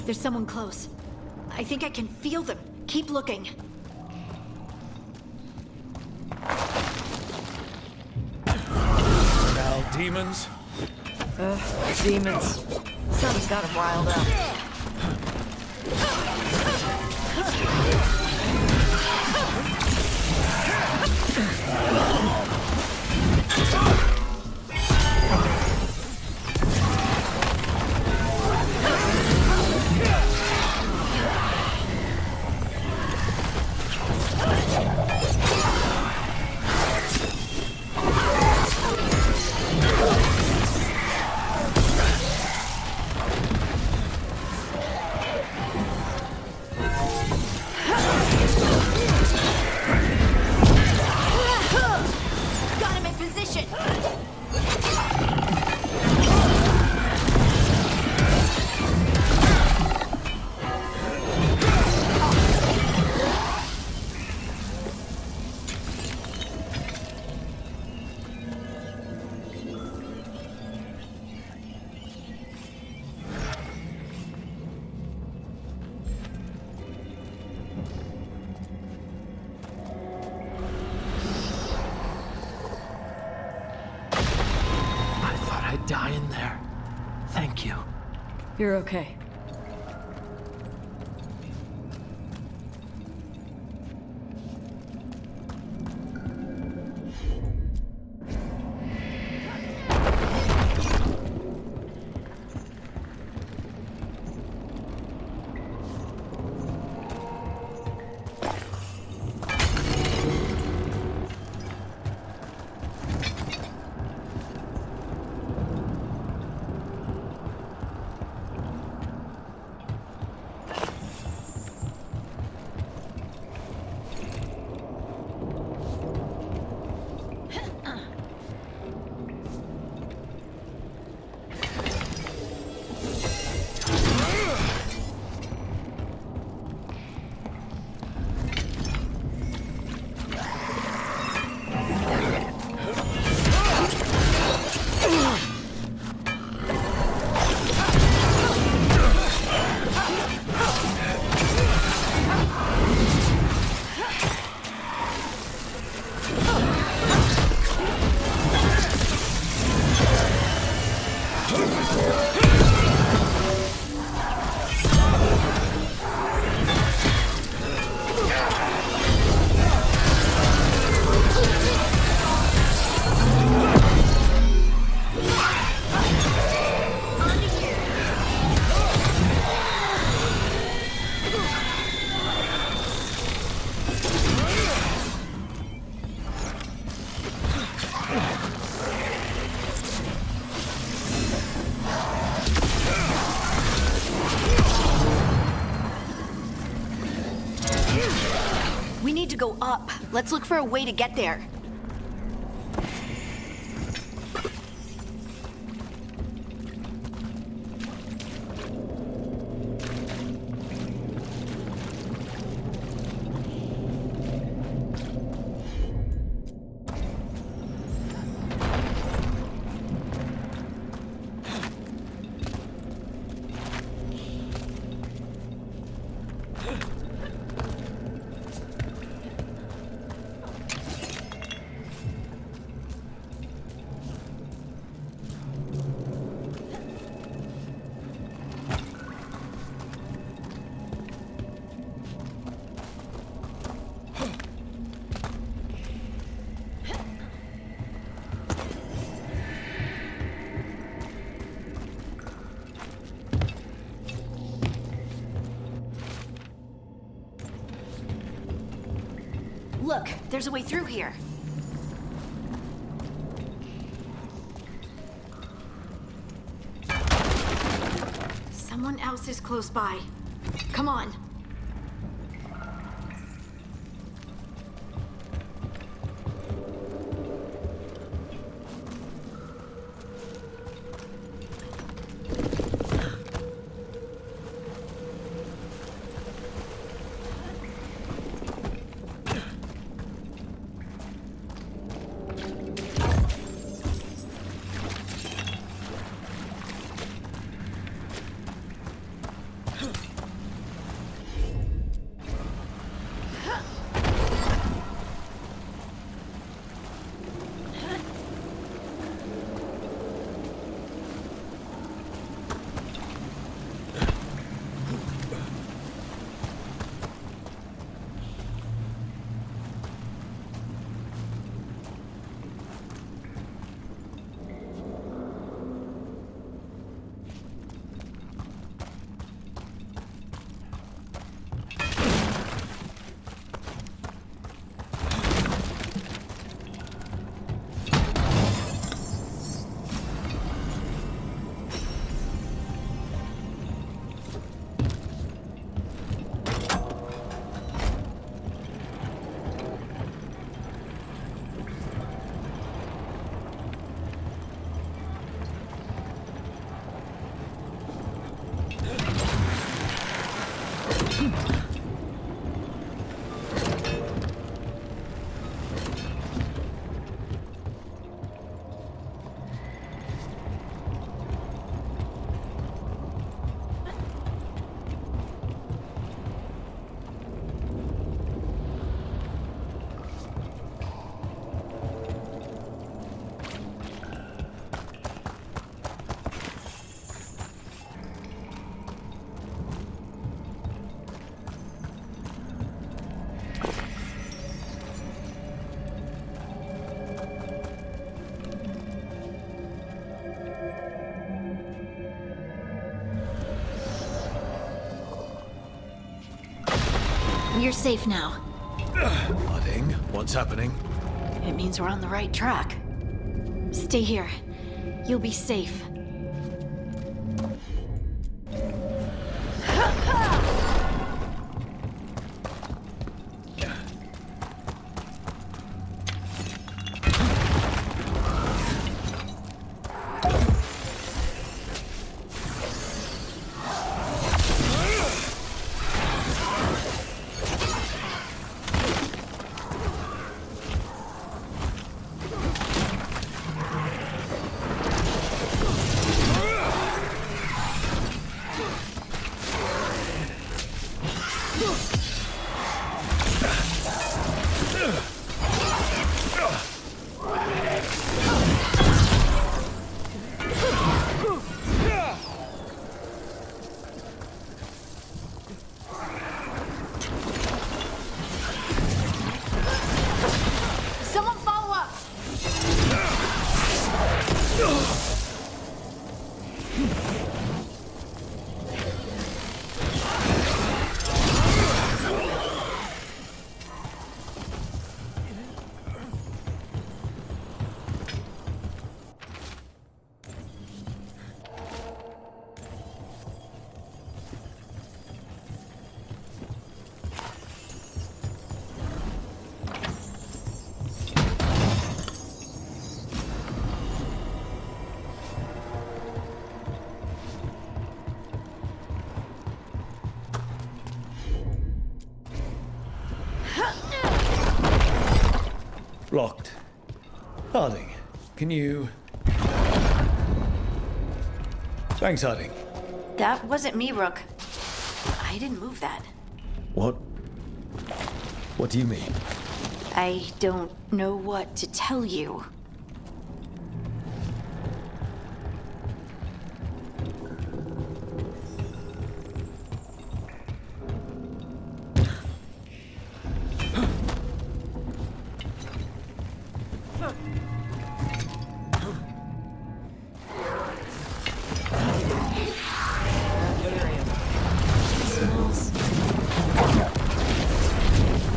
S1: There's someone close. I think I can feel them. Keep looking.
S3: Now, demons?
S2: Demons. Something's got him riled up.
S25: Die in there. Thank you.
S2: You're okay.
S1: to go up. Let's look for a way to get there. Look, there's a way through here. Someone else is close by. Come on. You're safe now.
S3: Harding, what's happening?
S1: It means we're on the right track. Stay here. You'll be safe.
S3: Locked. Harding, can you... Thanks, Harding.
S1: That wasn't me, Rook. I didn't move that.
S3: What? What do you mean?
S1: I don't know what to tell you.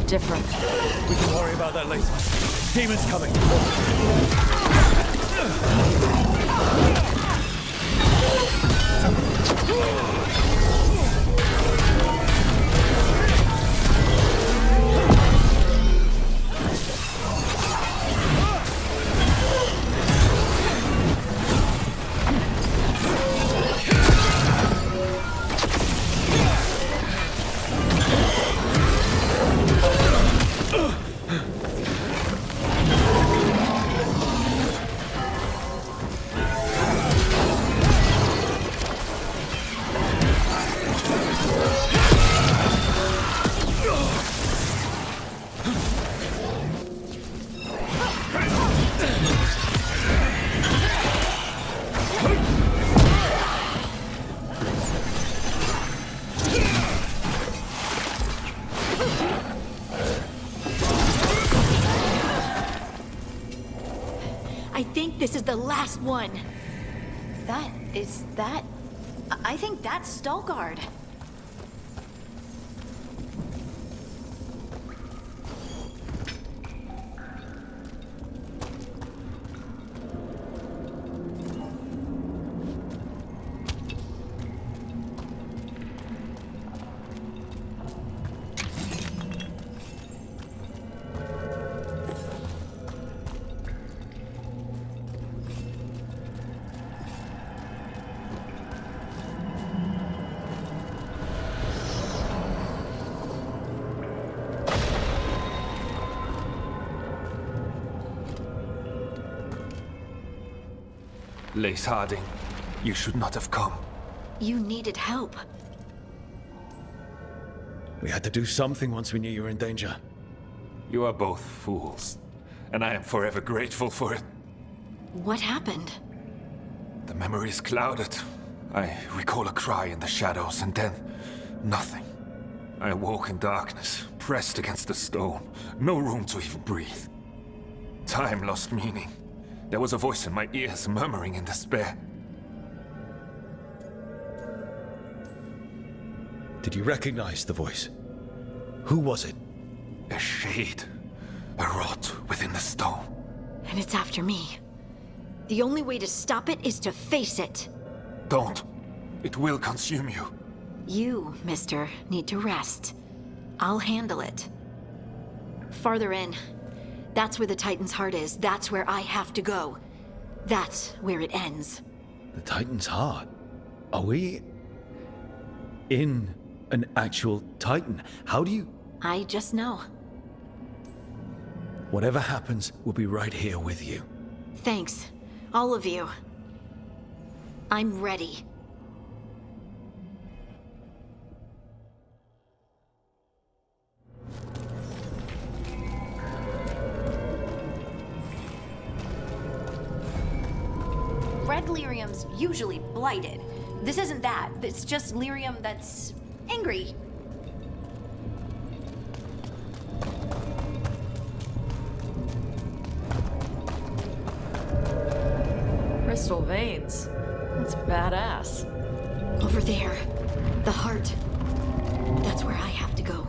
S2: Different.
S3: We can worry about that later. Demons coming.
S1: I think this is the last one. I think that's Veilguard.
S8: Lace Harding, you should not have come.
S1: You needed help.
S3: We had to do something once we knew you were in danger.
S8: You are both fools, and I am forever grateful for it.
S1: What happened?
S8: The memory is clouded. I recall a cry in the shadows, and then nothing. I awoke in darkness, pressed against the stone. No room to even breathe. Time lost meaning. There was a voice in my ears murmuring in despair.
S3: Did you recognize the voice? Who was it?
S8: A shade. A rot within the stone.
S1: And it's after me. The only way to stop it is to face it.
S8: Don't. It will consume you.
S1: You, mister, need to rest. I'll handle it. Farther in. That's where the Titan's heart is. That's where I have to go. That's where it ends.
S3: The Titan's heart? Are we... in an actual Titan? How do you...
S1: I just know.
S3: Whatever happens, we'll be right here with you.
S1: Thanks. All of you. I'm ready. Red lyrium's usually blighted. This isn't that. It's just lyrium that's angry.
S2: Crystal veins. That's badass.
S1: Over there. The heart. That's where I have to go.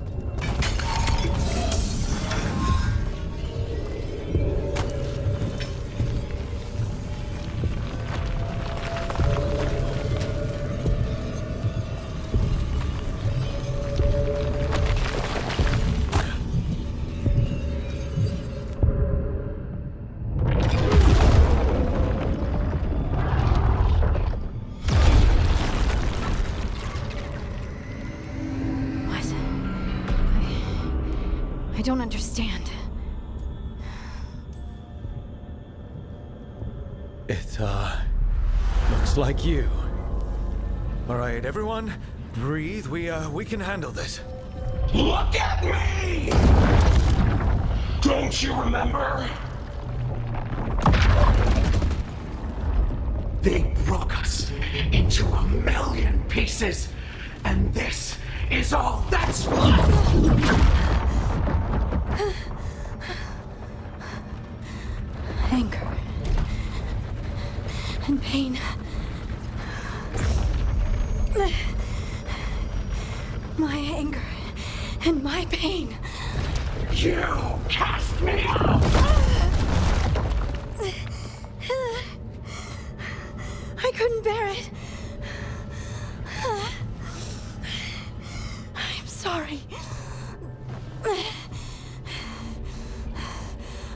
S1: I don't understand.
S3: It, looks like you. All right, everyone, breathe. We can handle this.
S11: Look at me! Don't you remember? They broke us into 1,000,000 pieces, and this is all that's left!
S22: Anger. And pain. My anger and my pain.
S11: You cast me out!
S22: I couldn't bear it. I'm sorry.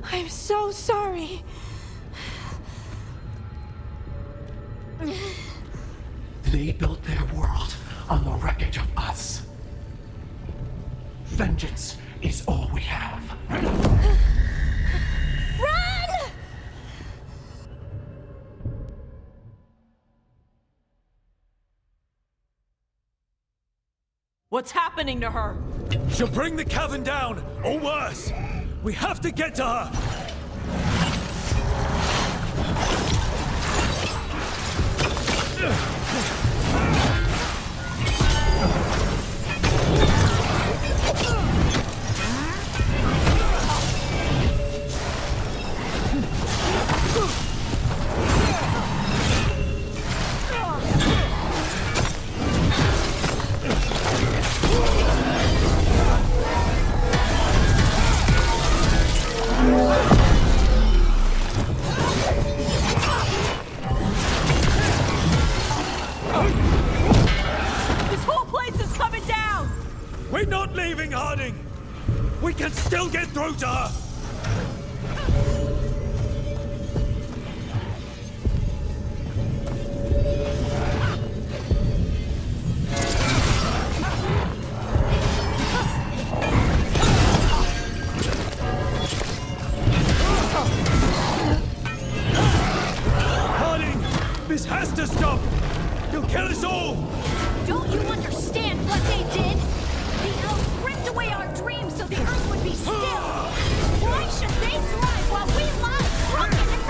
S22: I'm so sorry.
S11: They built their world on the wreckage of us. Vengeance is all we have.
S22: Run!
S2: What's happening to her?
S3: She'll bring the cavern down, or worse. We have to get to her.
S2: This whole place is coming down!
S3: We're not leaving, Harding! We can still get through to her! Harding! This has to stop! You'll kill us all!
S23: Don't you understand what they did? The elves ripped away our dreams so the earth would be still. Why should they thrive while we lie broken and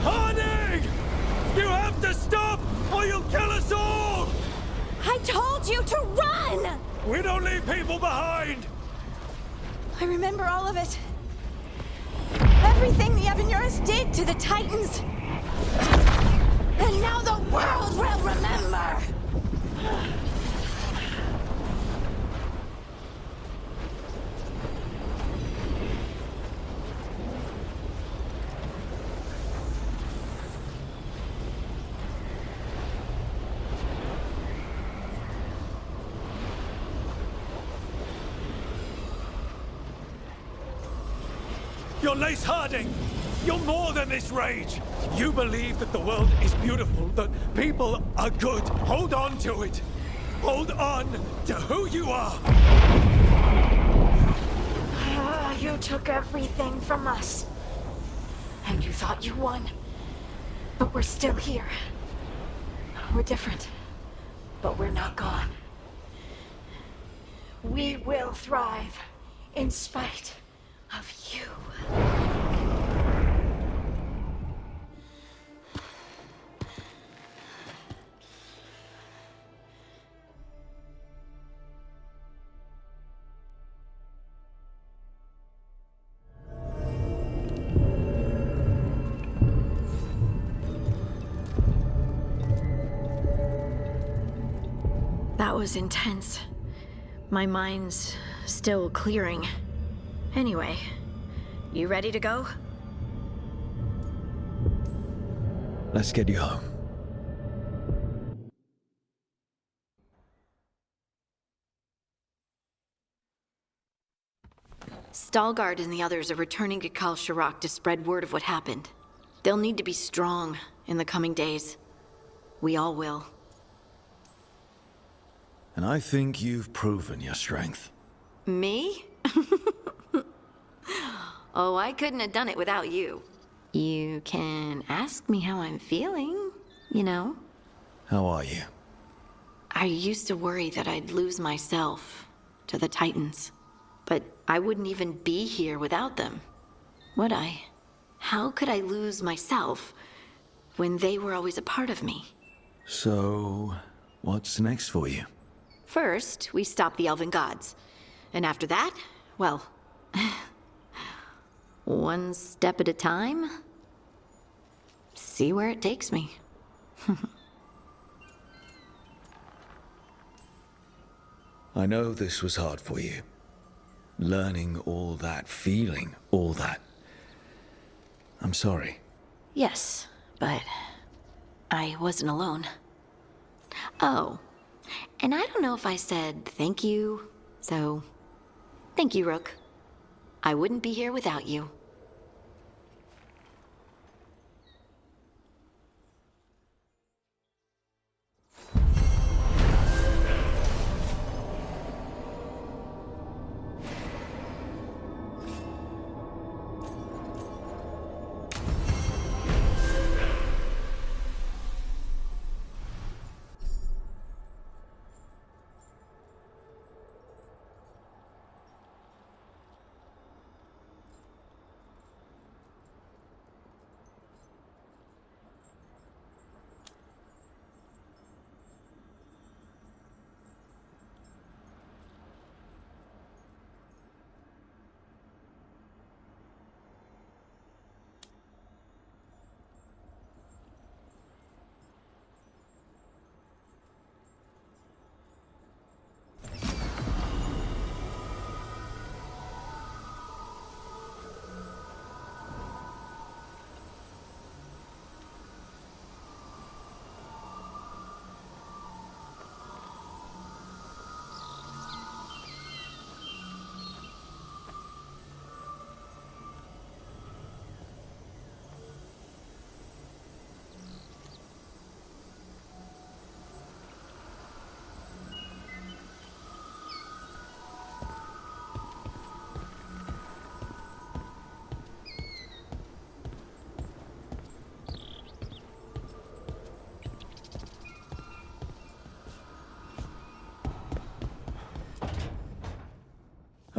S3: Harding! You have to stop, or you'll kill us all!
S22: I told you to run!
S3: We don't leave people behind!
S22: I remember all of it. Everything the Evanurus did to the Titans. And now the world will remember!
S3: You're Lace Harding! You're more than this rage! You believe that the world is beautiful, that people are good. Hold on to it! Hold on to who you are!
S22: You took everything from us. And you thought you won. But we're still here. We're different. But we're not gone. We will thrive in spite of you.
S1: That was intense. My mind's still clearing. Anyway, you ready to go?
S3: Let's get you home.
S1: Veilguard and the others are returning to Kal Shirak to spread word of what happened. They'll need to be strong in the coming days. We all will.
S3: And I think you've proven your strength.
S1: Me? Oh, I couldn't have done it without you. You can ask me how I'm feeling, you know?
S3: How are you?
S1: I used to worry that I'd lose myself to the Titans. But I wouldn't even be here without them, would I? How could I lose myself when they were always a part of me?
S3: So, what's next for you?
S1: First, we stop the Elven Gods. And after that, well, one step at a time. See where it takes me.
S3: I know this was hard for you. Learning all that, feeling all that. I'm sorry.
S1: Yes, but I wasn't alone. Oh, and I don't know if I said thank you, so thank you, Rook. I wouldn't be here without you.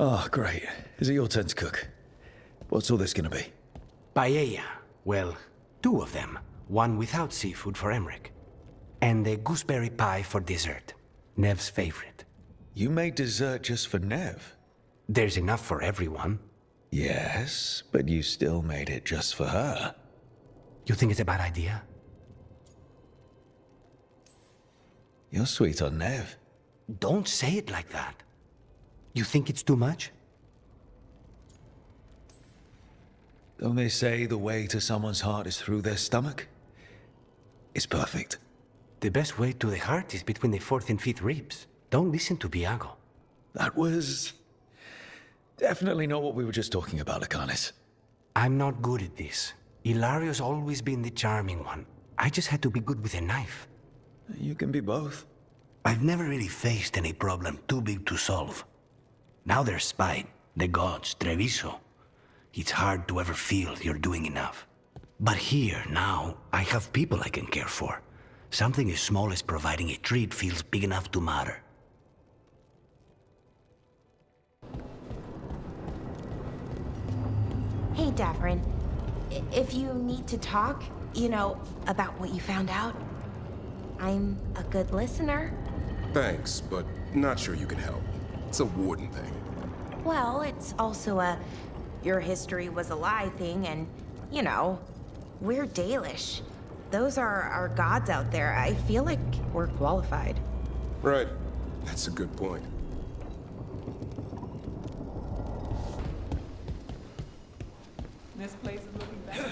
S3: Oh, great. Is it your turn to cook? What's all this gonna be?
S11: Paella. Well, 2 of them. One without seafood for Emmerich. And a gooseberry pie for dessert. Nev's favorite.
S3: You made dessert just for Nev?
S11: There's enough for everyone.
S3: Yes, but you still made it just for her.
S11: You think it's a bad idea?
S3: You're sweet on Nev.
S11: Don't say it like that. You think it's too much?
S3: Don't they say the way to someone's heart is through their stomach? It's perfect.
S11: The best way to the heart is between the 4th and 5th ribs. Don't listen to Biago.
S3: That was definitely not what we were just talking about, Lakanis.
S11: I'm not good at this. Hilario's always been the charming one. I just had to be good with a knife.
S3: You can be both.
S11: I've never really faced any problem too big to solve. Now there's Spite, the gods, Treviso. It's hard to ever feel you're doing enough. But here, now, I have people I can care for. Something as small as providing a treat feels big enough to matter.
S14: Hey, Davrin. If you need to talk, you know, about what you found out, I'm a good listener.
S12: Thanks, but not sure you can help. It's a warden thing.
S14: Well, it's also a your history was a lie thing, and, you know, we're Dalish. Those are our gods out there. I feel like we're qualified.
S12: Right. That's a good point.
S4: This place is looking better.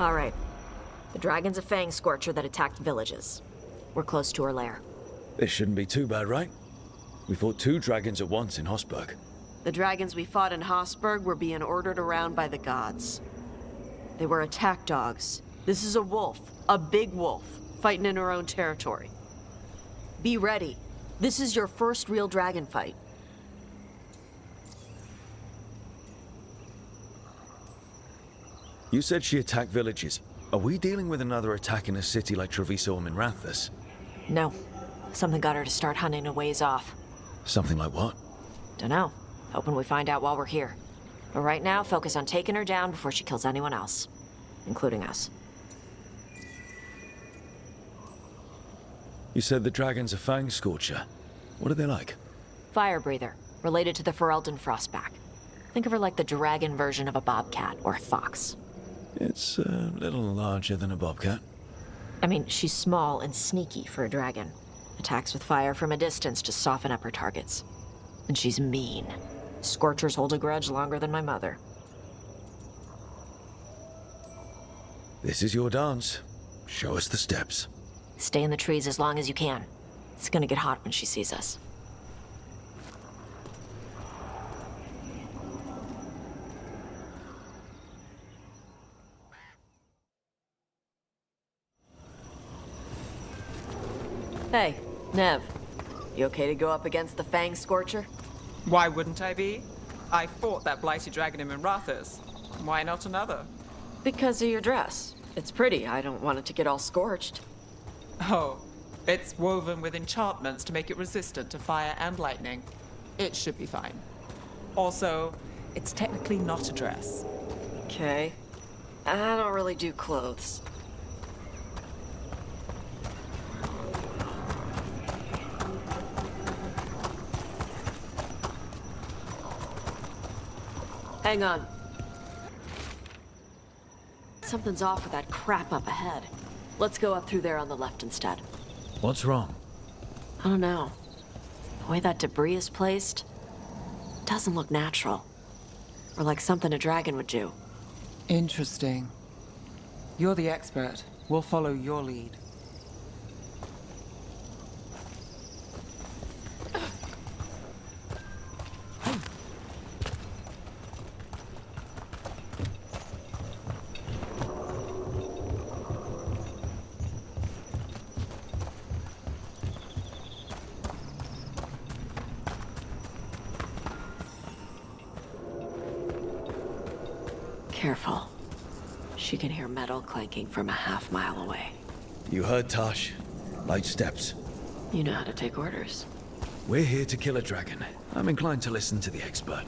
S2: Alright. The dragon's a fang scorcher that attacked villages. We're close to her lair.
S3: This shouldn't be too bad, right? We fought 2 dragons at once in Hosberg.
S2: The dragons we fought in Hosberg were being ordered around by the gods. They were attack dogs. This is a wolf, a big wolf, fighting in her own territory. Be ready. This is your first real dragon fight.
S3: You said she attacked villages. Are we dealing with another attack in a city like Treviso or Minrathus?
S2: No. Something got her to start hunting a ways off.
S3: Something like what?
S2: Dunno. Hoping we find out while we're here. But right now, focus on taking her down before she kills anyone else. Including us.
S3: You said the dragon's a fang scorcher. What are they like?
S2: Fire breather. Related to the Ferelden Frostback. Think of her like the dragon version of a bobcat or a fox.
S3: It's a little larger than a bobcat.
S2: I mean, she's small and sneaky for a dragon. Attacks with fire from a distance to soften up her targets. And she's mean. Scorchers hold a grudge longer than my mother.
S3: This is your dance. Show us the steps.
S2: Stay in the trees as long as you can. It's gonna get hot when she sees us. Hey, Nev. You okay to go up against the Fang Scorcher?
S4: Why wouldn't I be? I fought that blighty dragon in Minrathus. Why not another?
S2: Because of your dress. It's pretty. I don't want it to get all scorched.
S4: Oh, it's woven with enchantments to make it resistant to fire and lightning. It should be fine. Also, it's technically not a dress.
S2: Okay. I don't really do clothes. Hang on. Something's off with that crap up ahead. Let's go up through there on the left instead.
S3: What's wrong?
S2: I don't know. The way that debris is placed doesn't look natural. Or like something a dragon would do.
S4: Interesting. You're the expert. We'll follow your lead.
S2: Careful. She can hear metal clanking from a half-mile away.
S3: You heard Tosh. Light steps.
S2: You know how to take orders.
S3: We're here to kill a dragon. I'm inclined to listen to the expert.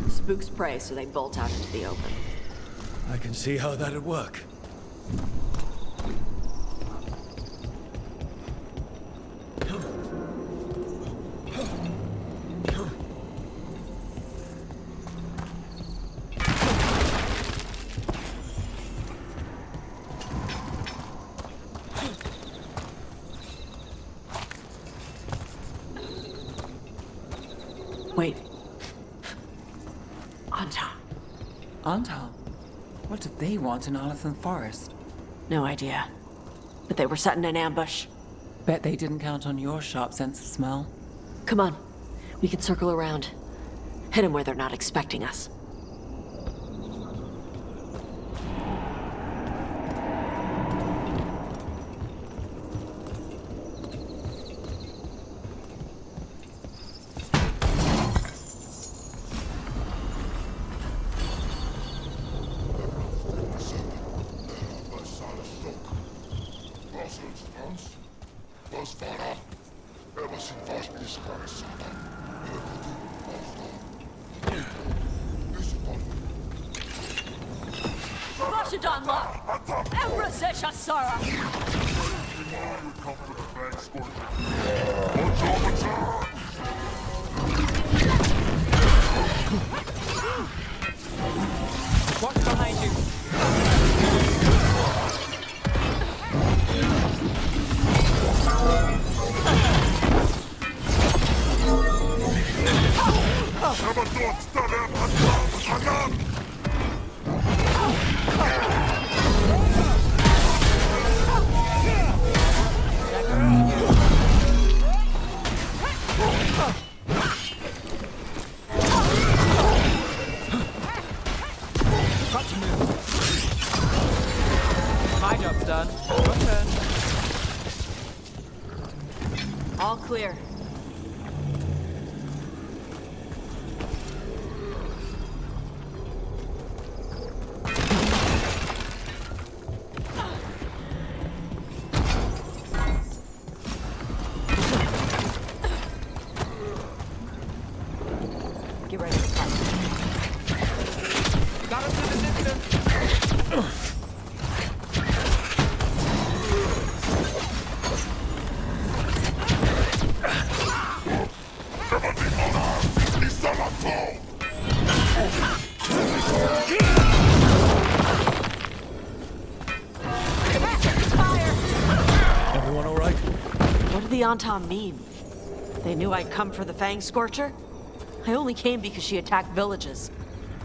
S2: Spooks prey, so they bolt out into the open.
S3: I can see how that'd work.
S2: Wait. Anton.
S4: Anton? What did they want in Arlington Forest?
S2: No idea. But they were setting an ambush.
S4: Bet they didn't count on your sharp sense of smell.
S2: Come on. We can circle around. Hit them where they're not expecting us.
S4: Watch behind you. My job's done. Your turn.
S2: All clear. Get ready to fight.
S4: Got us in the distance.
S3: Everyone all right?
S2: What did the Anton mean? They knew I'd come for the Fang Scorcher? I only came because she attacked villages.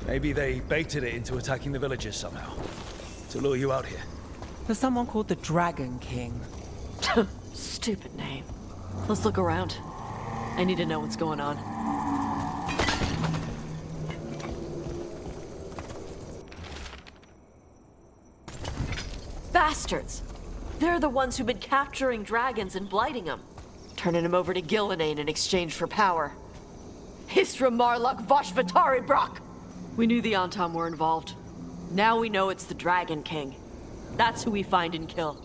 S3: Maybe they baited it into attacking the villagers somehow. To lure you out here.
S4: There's someone called the Dragon King.
S2: Stupid name. Let's look around. I need to know what's going on. Bastards! They're the ones who've been capturing dragons and blighting them. Turning them over to Gillenane in exchange for power. Hisra Marluk Voshvatari Brock! We knew the Anton were involved. Now we know it's the Dragon King. That's who we find and kill.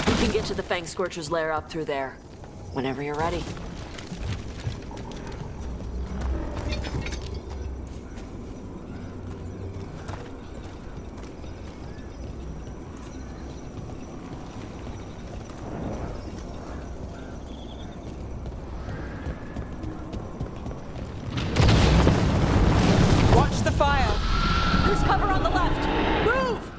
S2: We can get to the Fang Scorcher's lair up through there. Whenever you're ready.
S4: Watch the fire!
S2: There's cover on the left! Move!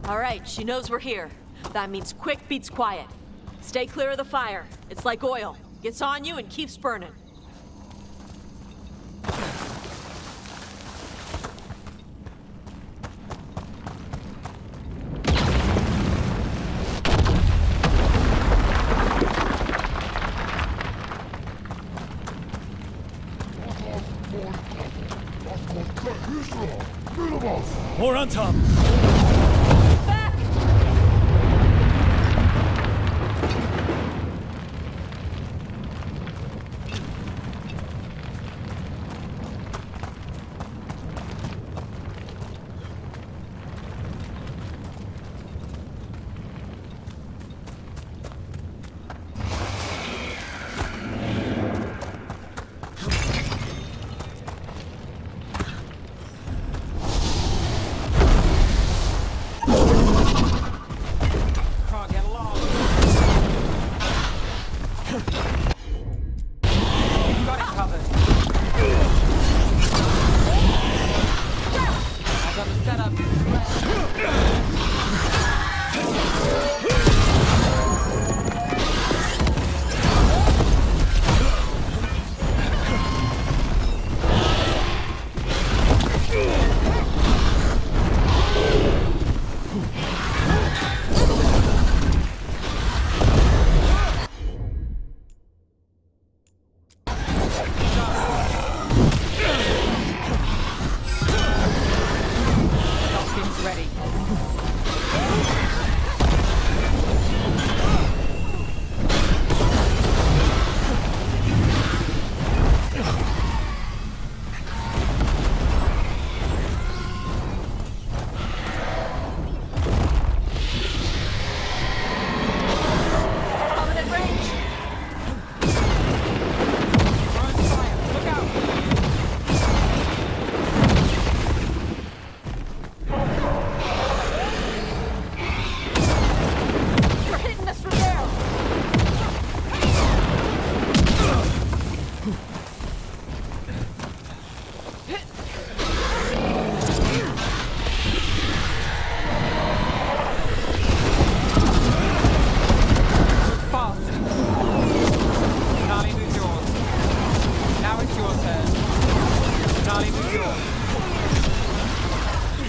S2: All right, she knows we're here. That means quick beats quiet. Stay clear of the fire. It's like oil. Gets on you and keeps burning.
S3: More on top!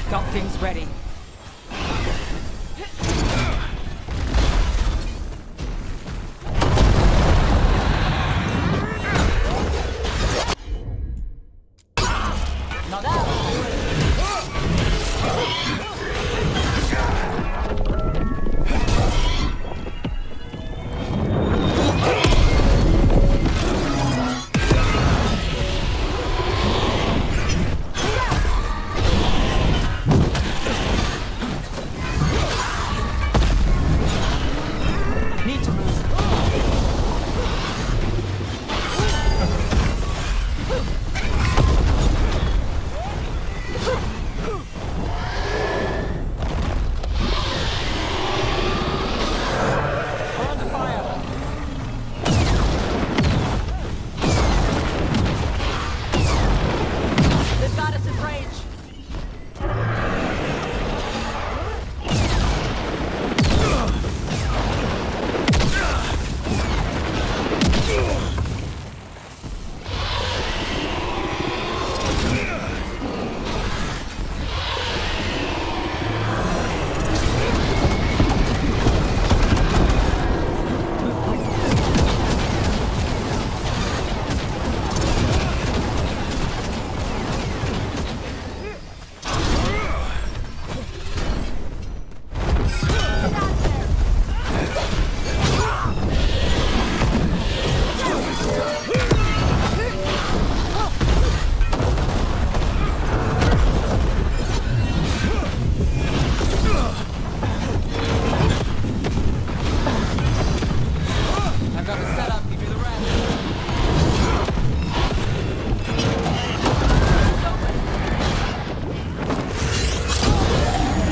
S4: Got things ready.
S18: Now that
S4: Need to move. We're under fire.
S2: They've got us in range.
S4: I've got a setup. Give you the rest.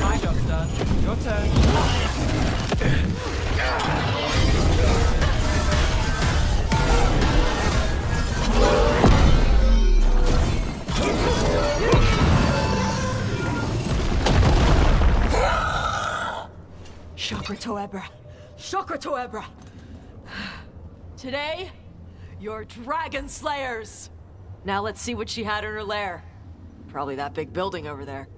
S4: My job's done. Your turn.
S2: Chakra Toebra. Chakra Toebra. Today, you're Dragon Slayers. Now let's see what she had in her lair. Probably that big building over there.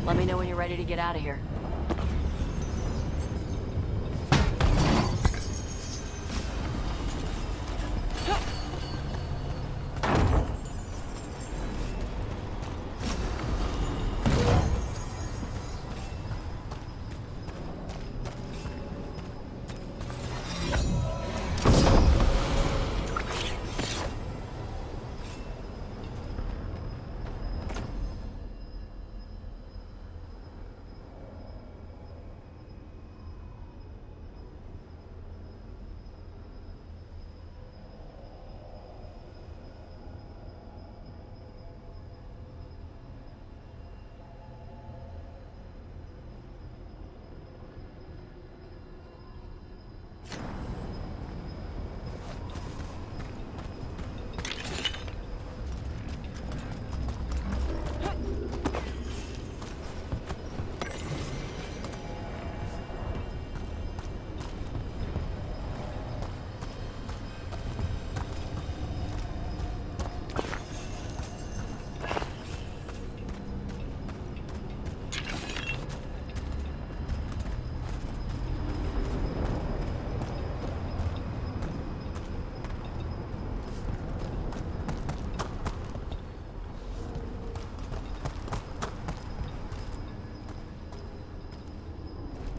S2: Let me know when you're ready to get out of here.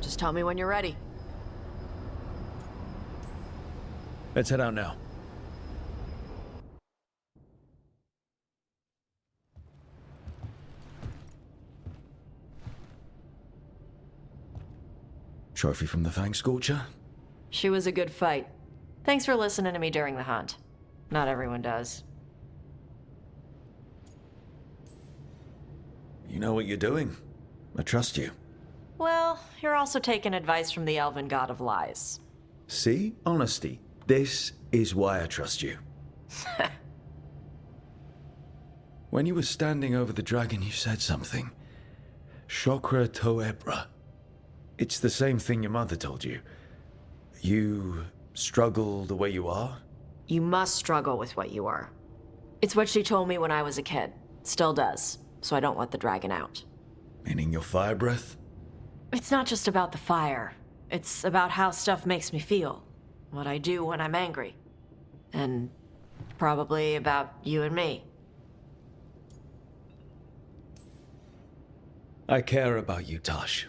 S2: Just tell me when you're ready.
S3: Let's head out now. Trophy from the Fang Scorcher?
S2: She was a good fight. Thanks for listening to me during the hunt. Not everyone does.
S3: You know what you're doing. I trust you.
S2: Well, you're also taking advice from the elven god of lies.
S3: See? Honesty. This is why I trust you. When you were standing over the dragon, you said something. Chakra Toebra. It's the same thing your mother told you. You struggle the way you are?
S2: You must struggle with what you are. It's what she told me when I was a kid. Still does, so I don't let the dragon out.
S3: Meaning your fire breath?
S2: It's not just about the fire. It's about how stuff makes me feel. What I do when I'm angry. And probably about you and me.
S3: I care about you, Tosh.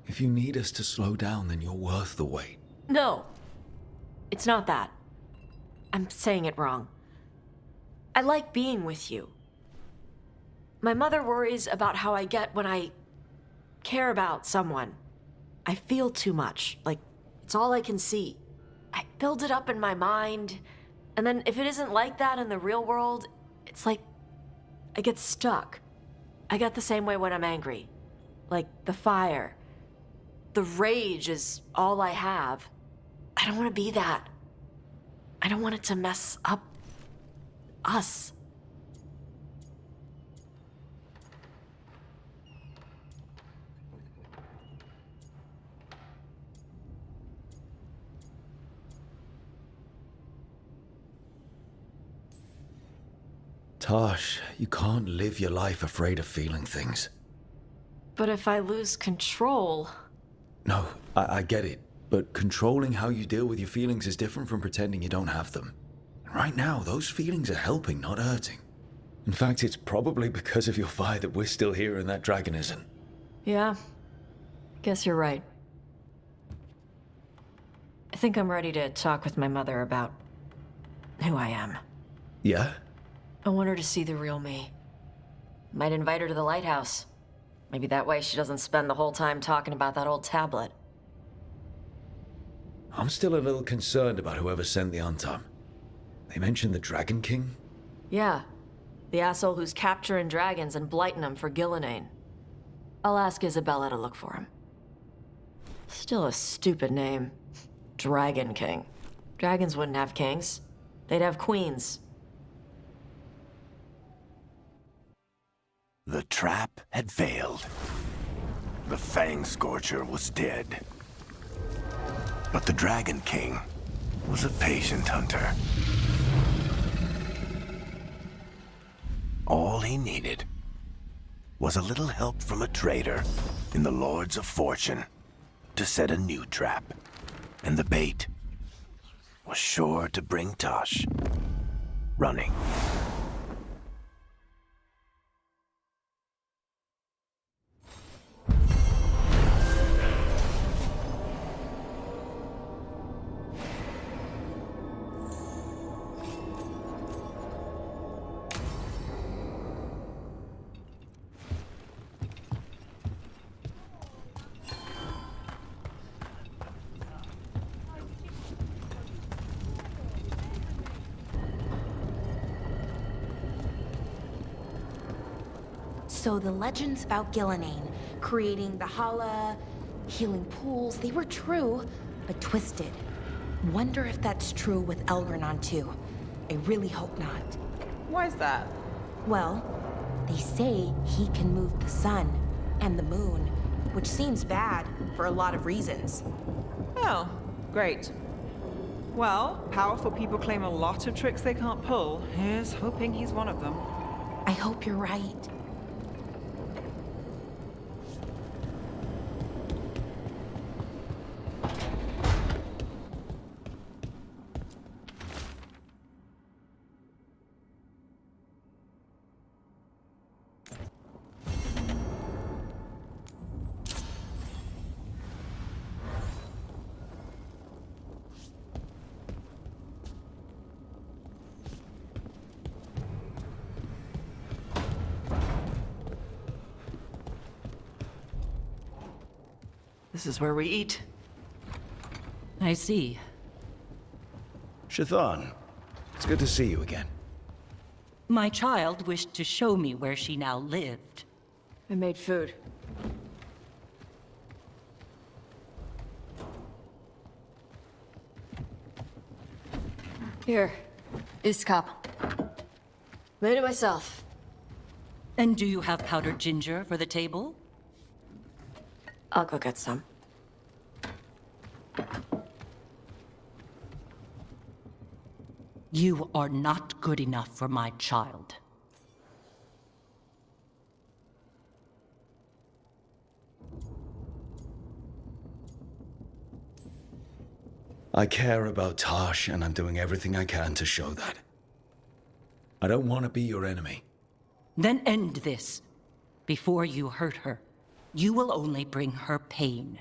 S3: If you need us to slow down, then you're worth the wait.
S2: No. It's not that. I'm saying it wrong. I like being with you. My mother worries about how I get when I care about someone. I feel too much, like it's all I can see. I build it up in my mind, and then if it isn't like that in the real world, it's like I get stuck. I get the same way when I'm angry. Like the fire. The rage is all I have. I don't want to be that. I don't want it to mess up us.
S3: Tosh, you can't live your life afraid of feeling things.
S2: But if I lose control...
S3: No, I get it. But controlling how you deal with your feelings is different from pretending you don't have them. Right now, those feelings are helping, not hurting. In fact, it's probably because of your fire that we're still here and that dragon isn't.
S2: Yeah, guess you're right. I think I'm ready to talk with my mother about who I am.
S3: Yeah?
S2: I want her to see the real me. Might invite her to the lighthouse. Maybe that way she doesn't spend the whole time talking about that old tablet.
S3: I'm still a little concerned about whoever sent the Antam. They mentioned the Dragon King?
S2: Yeah, the asshole who's capturing dragons and blighting them for Gillenane. I'll ask Isabella to look for him. Still a stupid name. Dragon King. Dragons wouldn't have kings. They'd have queens.
S11: The trap had failed. The Fang Scorcher was dead. But the Dragon King was a patient hunter. All he needed was a little help from a trader in the Lords of Fortune to set a new trap. And the bait was sure to bring Tosh running.
S22: So the legends about Gillenane, creating the Hala, healing pools, they were true, but twisted. Wonder if that's true with Elgernon too. I really hope not.
S4: Why's that?
S22: Well, they say he can move the sun and the moon, which seems bad for a lot of reasons.
S4: Oh, great. Well, powerful people claim a lot of tricks they can't pull. Here's hoping he's one of them.
S22: I hope you're right.
S2: This is where we eat.
S18: I see.
S3: Shathan, it's good to see you again.
S18: My child wished to show me where she now lived.
S2: I made food. Here, Iskap. Made it myself.
S5: And do you have powdered ginger for the table?
S2: I'll go get some.
S5: You are not good enough for my child.
S3: I care about Tosh, and I'm doing everything I can to show that. I don't want to be your enemy.
S5: Then end this before you hurt her. You will only bring her pain.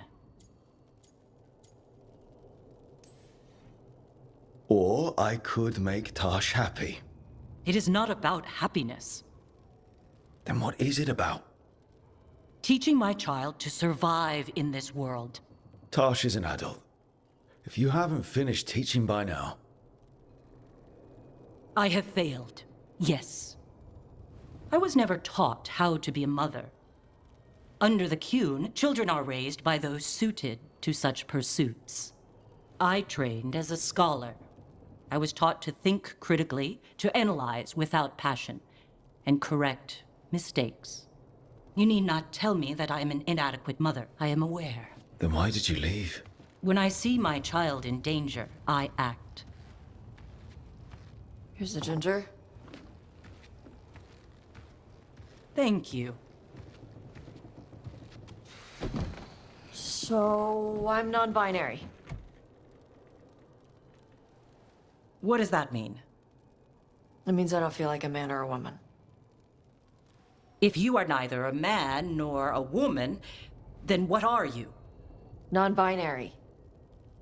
S3: Or I could make Tosh happy.
S5: It is not about happiness.
S3: Then what is it about?
S5: Teaching my child to survive in this world.
S3: Tosh is an adult. If you haven't finished teaching by now...
S5: I have failed, yes. I was never taught how to be a mother. Under the Qun, children are raised by those suited to such pursuits. I trained as a scholar. I was taught to think critically, to analyze without passion, and correct mistakes. You need not tell me that I am an inadequate mother. I am aware.
S3: Then why did you leave?
S5: When I see my child in danger, I act.
S2: Here's the ginger.
S5: Thank you.
S2: So, I'm non-binary.
S5: What does that mean?
S2: It means I don't feel like a man or a woman.
S5: If you are neither a man nor a woman, then what are you?
S2: Non-binary.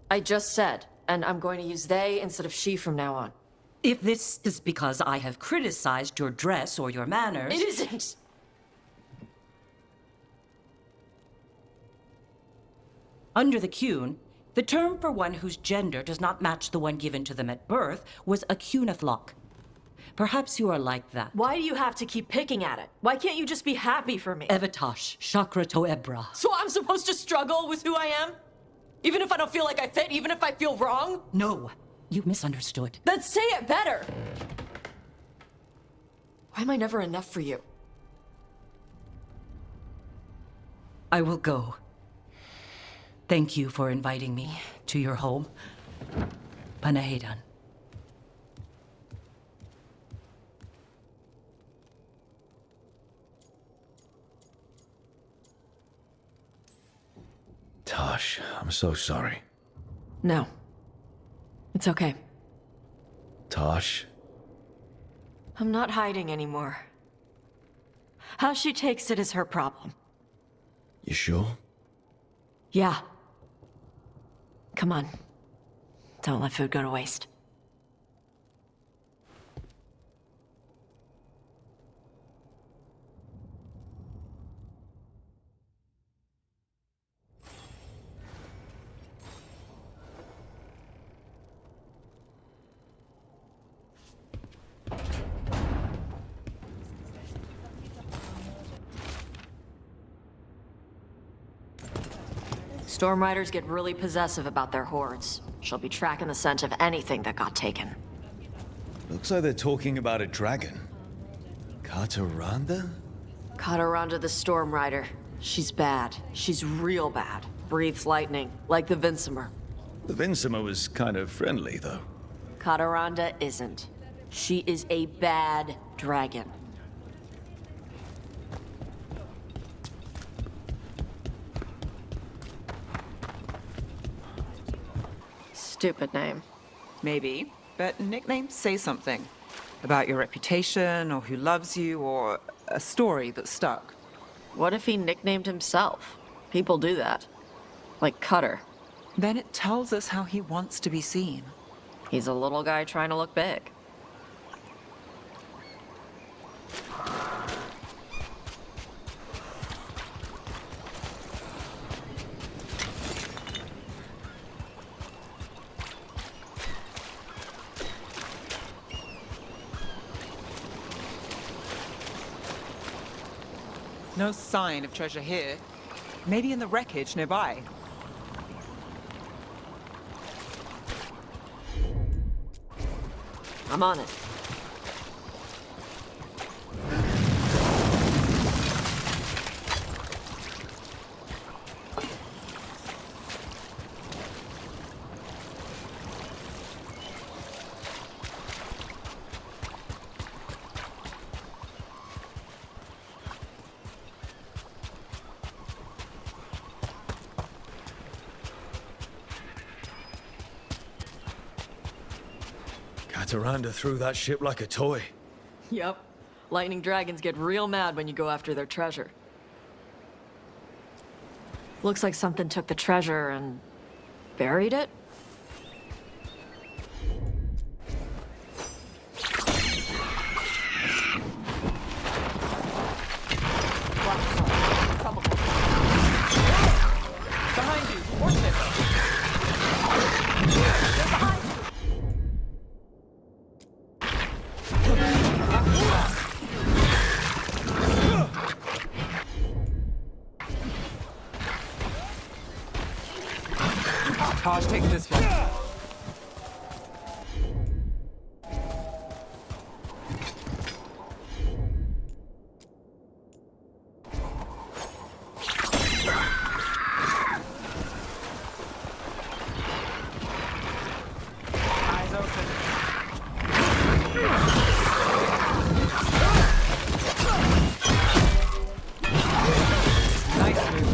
S2: I just said, and I'm going to use they instead of she from now on.
S5: If this is because I have criticized your dress or your manners...
S2: It isn't!
S5: Under the Qun, the term for one whose gender does not match the one given to them at birth was a Qunathlok. Perhaps you are like that.
S2: Why do you have to keep picking at it? Why can't you just be happy for me?
S5: Evatosh, Chakra Toebra.
S2: So I'm supposed to struggle with who I am? Even if I don't feel like I fit, even if I feel wrong?
S5: No, you misunderstood.
S2: Then say it better! Why am I never enough for you?
S5: I will go. Thank you for inviting me to your home. Panahedan.
S3: Tosh, I'm so sorry.
S2: No. It's okay.
S3: Tosh?
S2: I'm not hiding anymore. How she takes it is her problem.
S3: You sure?
S2: Yeah. Come on. Don't let food go to waste. Storm Riders get really possessive about their hordes. She'll be tracking the scent of anything that got taken.
S3: Looks like they're talking about a dragon. Kataranda?
S2: Kataranda the Storm Rider. She's bad. She's real bad. Breathes lightning, like the Vincimer.
S3: The Vincimer was kind of friendly, though.
S2: Kataranda isn't. She is a bad dragon. Stupid name.
S4: Maybe, but nicknames say something. About your reputation, or who loves you, or a story that stuck.
S2: What if he nicknamed himself? People do that. Like Cutter.
S4: Then it tells us how he wants to be seen.
S2: He's a little guy trying to look big.
S4: No sign of treasure here. Maybe in the wreckage nearby.
S2: I'm on it.
S3: Cataranda threw that ship like a toy.
S2: Yep. Lightning dragons get real mad when you go after their treasure. Looks like something took the treasure and buried it?
S4: Behind you! Horse it! They're behind you! Taj, take this one. Eyes open. Nice move.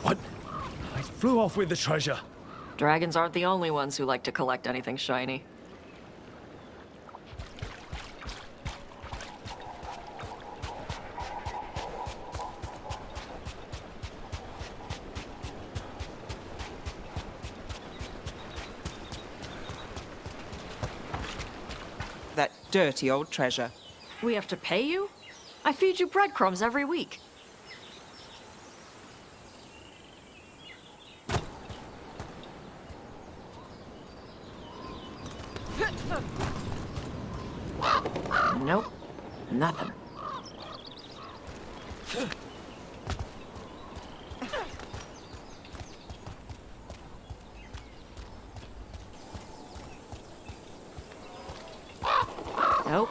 S3: What? I flew off with the treasure.
S2: Dragons aren't the only ones who like to collect anything shiny.
S4: That dirty old treasure.
S2: We have to pay you? I feed you breadcrumbs every week. Nope. Nothing. Nope.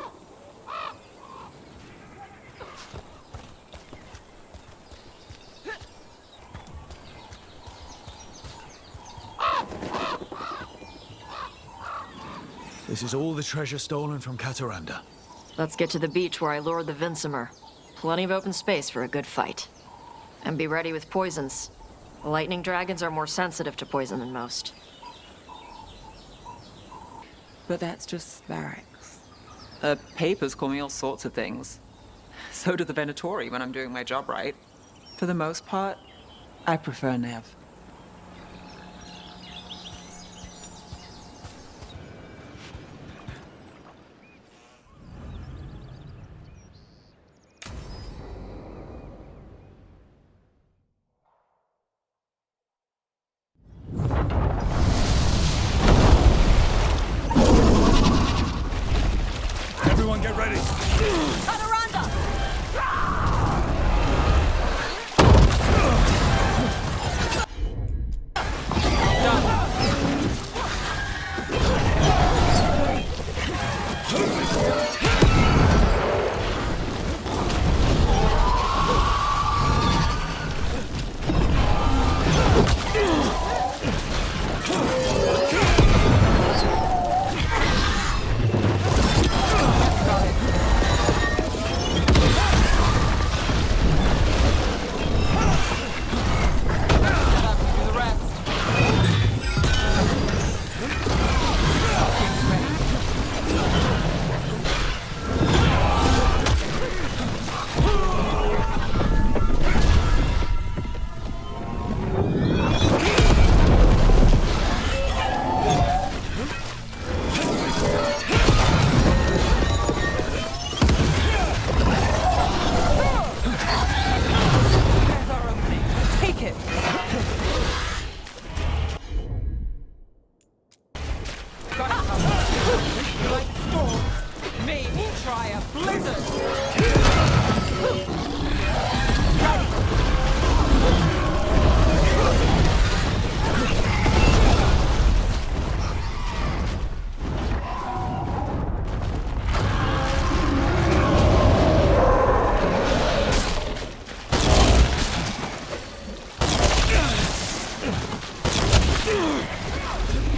S3: This is all the treasure stolen from Cataranda.
S2: Let's get to the beach where I lured the Vinsimer. Plenty of open space for a good fight. And be ready with poisons. Lightning dragons are more sensitive to poison than most.
S4: But that's just barracks. Papers call me all sorts of things. So do the Venatori when I'm doing my job right. For the most part, I prefer Nev.
S3: Everyone get ready.
S4: try a blizzard!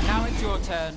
S4: Now it's your turn.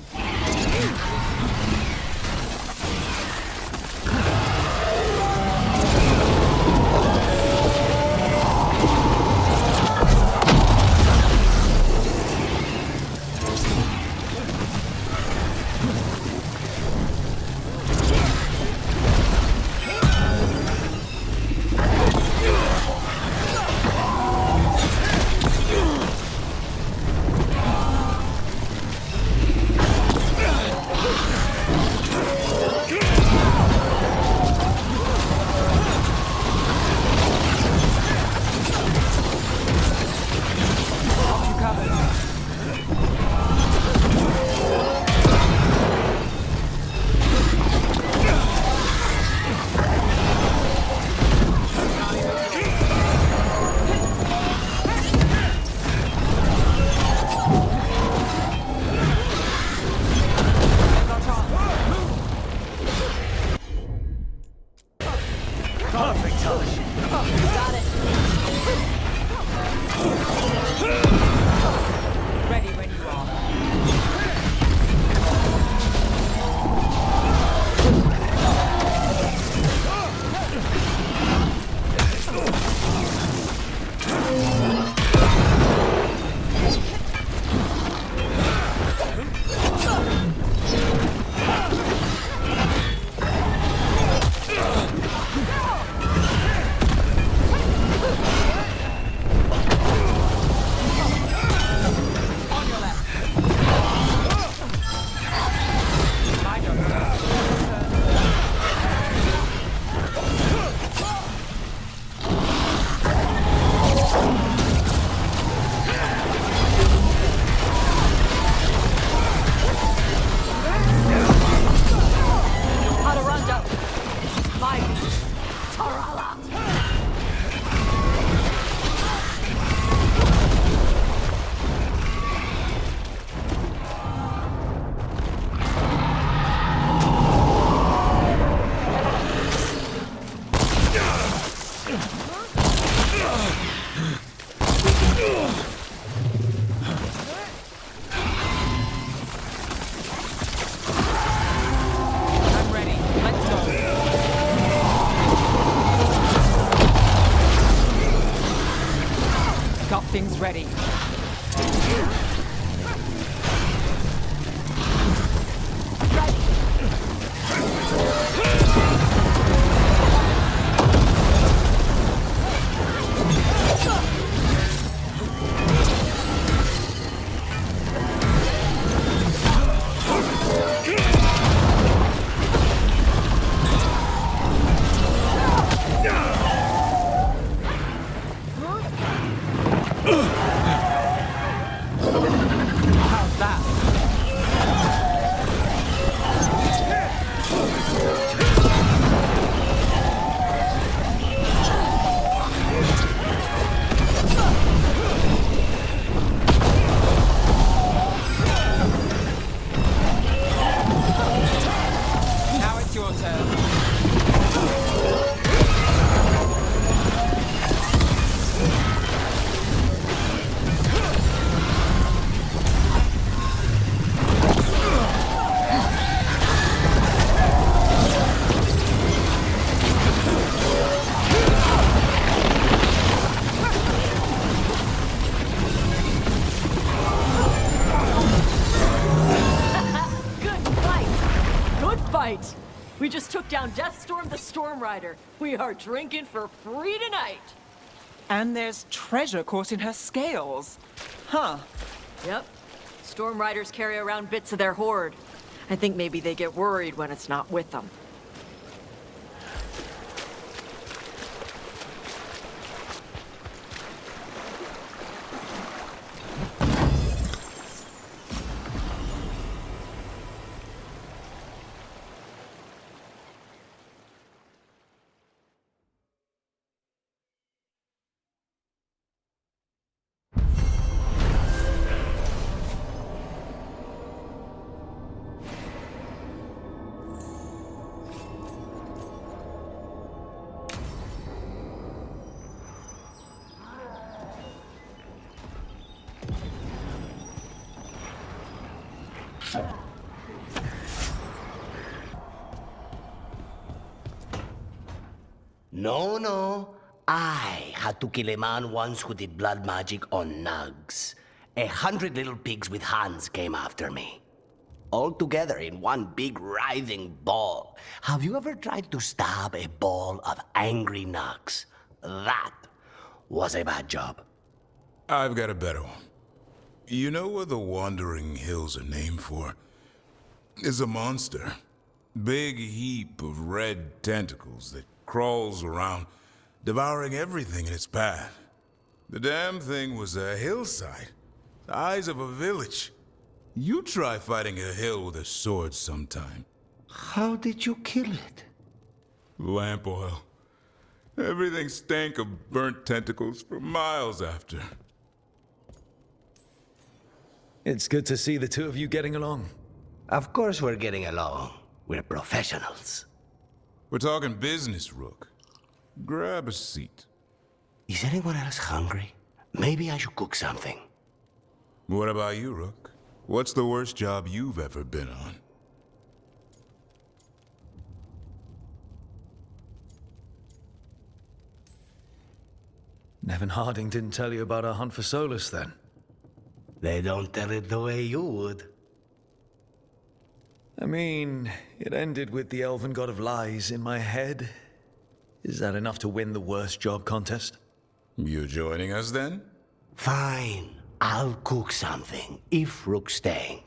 S4: Things ready.
S2: We just took down Deathstorm the Storm Rider. We are drinking for free tonight.
S4: And there's treasure caught in her scales. Huh.
S2: Yep. Storm Riders carry around bits of their hoard. I think maybe they get worried when it's not with them.
S11: No. I had to kill a man once who did blood magic on nugs. 100 little pigs with hands came after me. All together in one big writhing ball. Have you ever tried to stab a ball of angry nugs? That was a bad job.
S9: I've got a better one. You know what the Wandering Hills are named for? It's a monster. Big heap of red tentacles that crawls around, devouring everything in its path. The damn thing was a hillside, the eyes of a village. You try fighting a hill with a sword sometime.
S11: How did you kill it?
S9: Lamp oil. Everything stank of burnt tentacles for miles after.
S3: It's good to see the two of you getting along.
S11: Of course we're getting along. We're professionals.
S9: We're talking business, Rook. Grab a seat.
S11: Is anyone else hungry? Maybe I should cook something.
S9: What about you, Rook? What's the worst job you've ever been on?
S3: Nevin Harding didn't tell you about our hunt for Solus, then?
S11: They don't tell it the way you would.
S3: I mean, it ended with the Elven God of Lies in my head. Is that enough to win the worst job contest?
S9: You joining us, then?
S11: Fine. I'll cook something, if Rook's staying.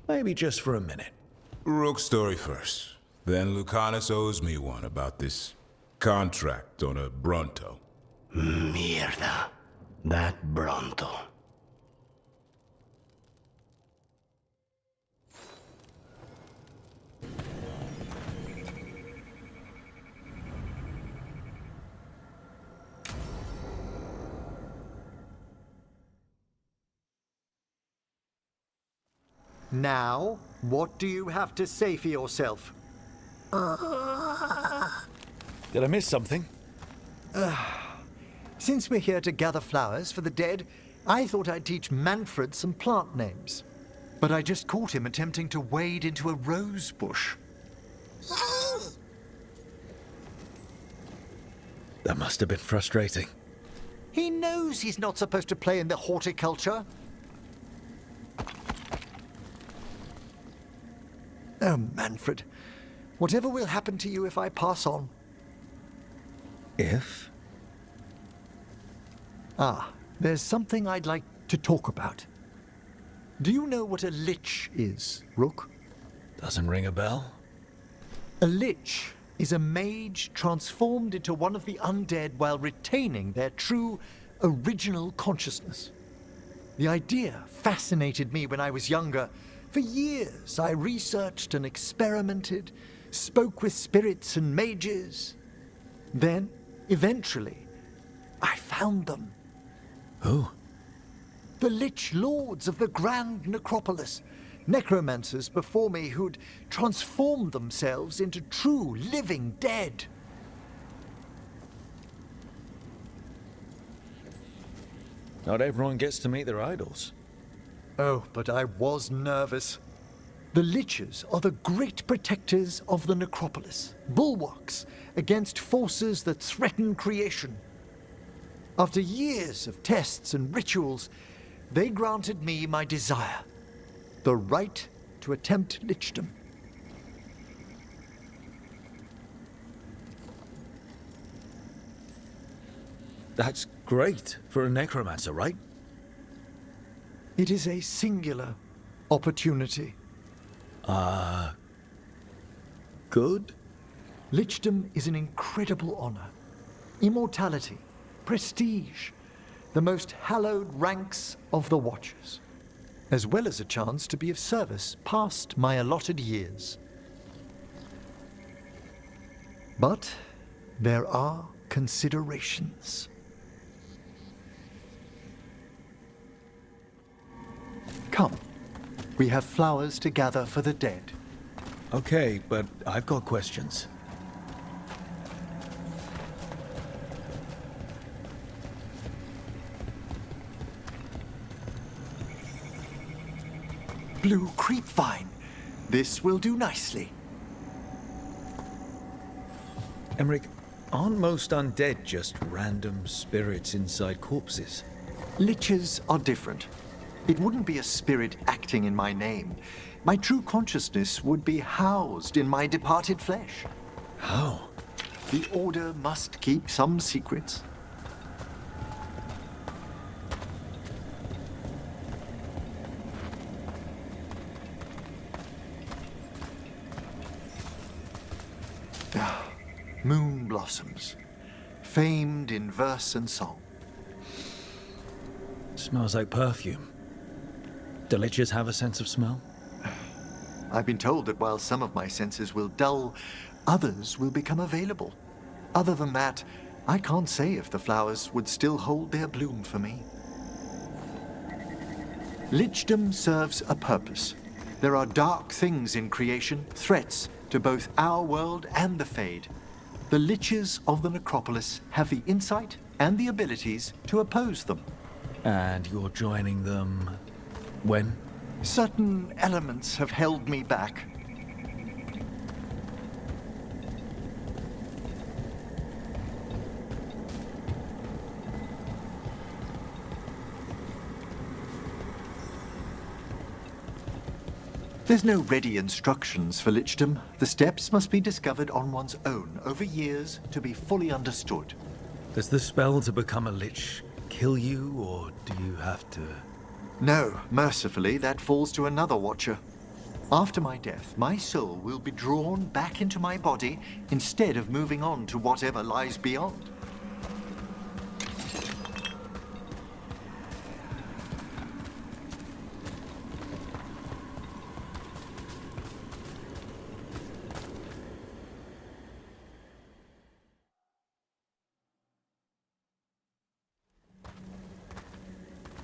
S3: Maybe just for a minute.
S9: Rook's story first. Then Lucanus owes me one about this contract on a Bronto.
S11: Mierda. That Bronto.
S6: Now, what do you have to say for yourself?
S3: Did I miss something?
S6: Since we're here to gather flowers for the dead, I thought I'd teach Manfred some plant names. But I just caught him attempting to wade into a rose bush.
S3: That must have been frustrating.
S6: He knows he's not supposed to play in the horticulture. Oh, Manfred. Whatever will happen to you if I pass on?
S3: If?
S6: There's something I'd like to talk about. Do you know what a lich is, Rook?
S3: Doesn't ring a bell.
S6: A lich is a mage transformed into one of the undead while retaining their true, original consciousness. The idea fascinated me when I was younger. For years, I researched and experimented, spoke with spirits and mages. Then, eventually, I found them.
S3: Who?
S6: The Lich Lords of the Grand Necropolis. Necromancers before me who'd transformed themselves into true living dead.
S3: Not everyone gets to meet their idols.
S6: Oh, but I was nervous. The Liches are the great protectors of the Necropolis, bulwarks against forces that threaten creation. After years of tests and rituals, they granted me my desire, the right to attempt lichdom.
S3: That's great for a necromancer, right?
S6: It is a singular opportunity.
S3: Good?
S6: Lichdom is an incredible honor. Immortality, prestige, the most hallowed ranks of the Watchers, as well as a chance to be of service past my allotted years. But there are considerations. Come, we have flowers to gather for the dead.
S3: Okay, but I've got questions.
S6: blue creep vine. This will do nicely.
S3: Emmerich, aren't most undead just random spirits inside corpses?
S6: Liches are different. It wouldn't be a spirit acting in my name. My true consciousness would be housed in my departed flesh.
S3: How?
S6: The Order must keep some secrets. Moon blossoms, famed in verse and song.
S3: Smells like perfume. Do liches have a sense of smell?
S6: I've been told that while some of my senses will dull, others will become available. Other than that, I can't say if the flowers would still hold their bloom for me. Lichdom serves a purpose. There are dark things in creation, threats to both our world and the Fade. The Liches of the Necropolis have the insight and the abilities to oppose them.
S3: And you're joining them when?
S6: Certain elements have held me back. There's no ready instructions for Lichdom. The steps must be discovered on one's own over years to be fully understood.
S3: Does the spell to become a lich kill you, or do you have to...
S6: No, mercifully, that falls to another watcher. After my death, my soul will be drawn back into my body instead of moving on to whatever lies beyond.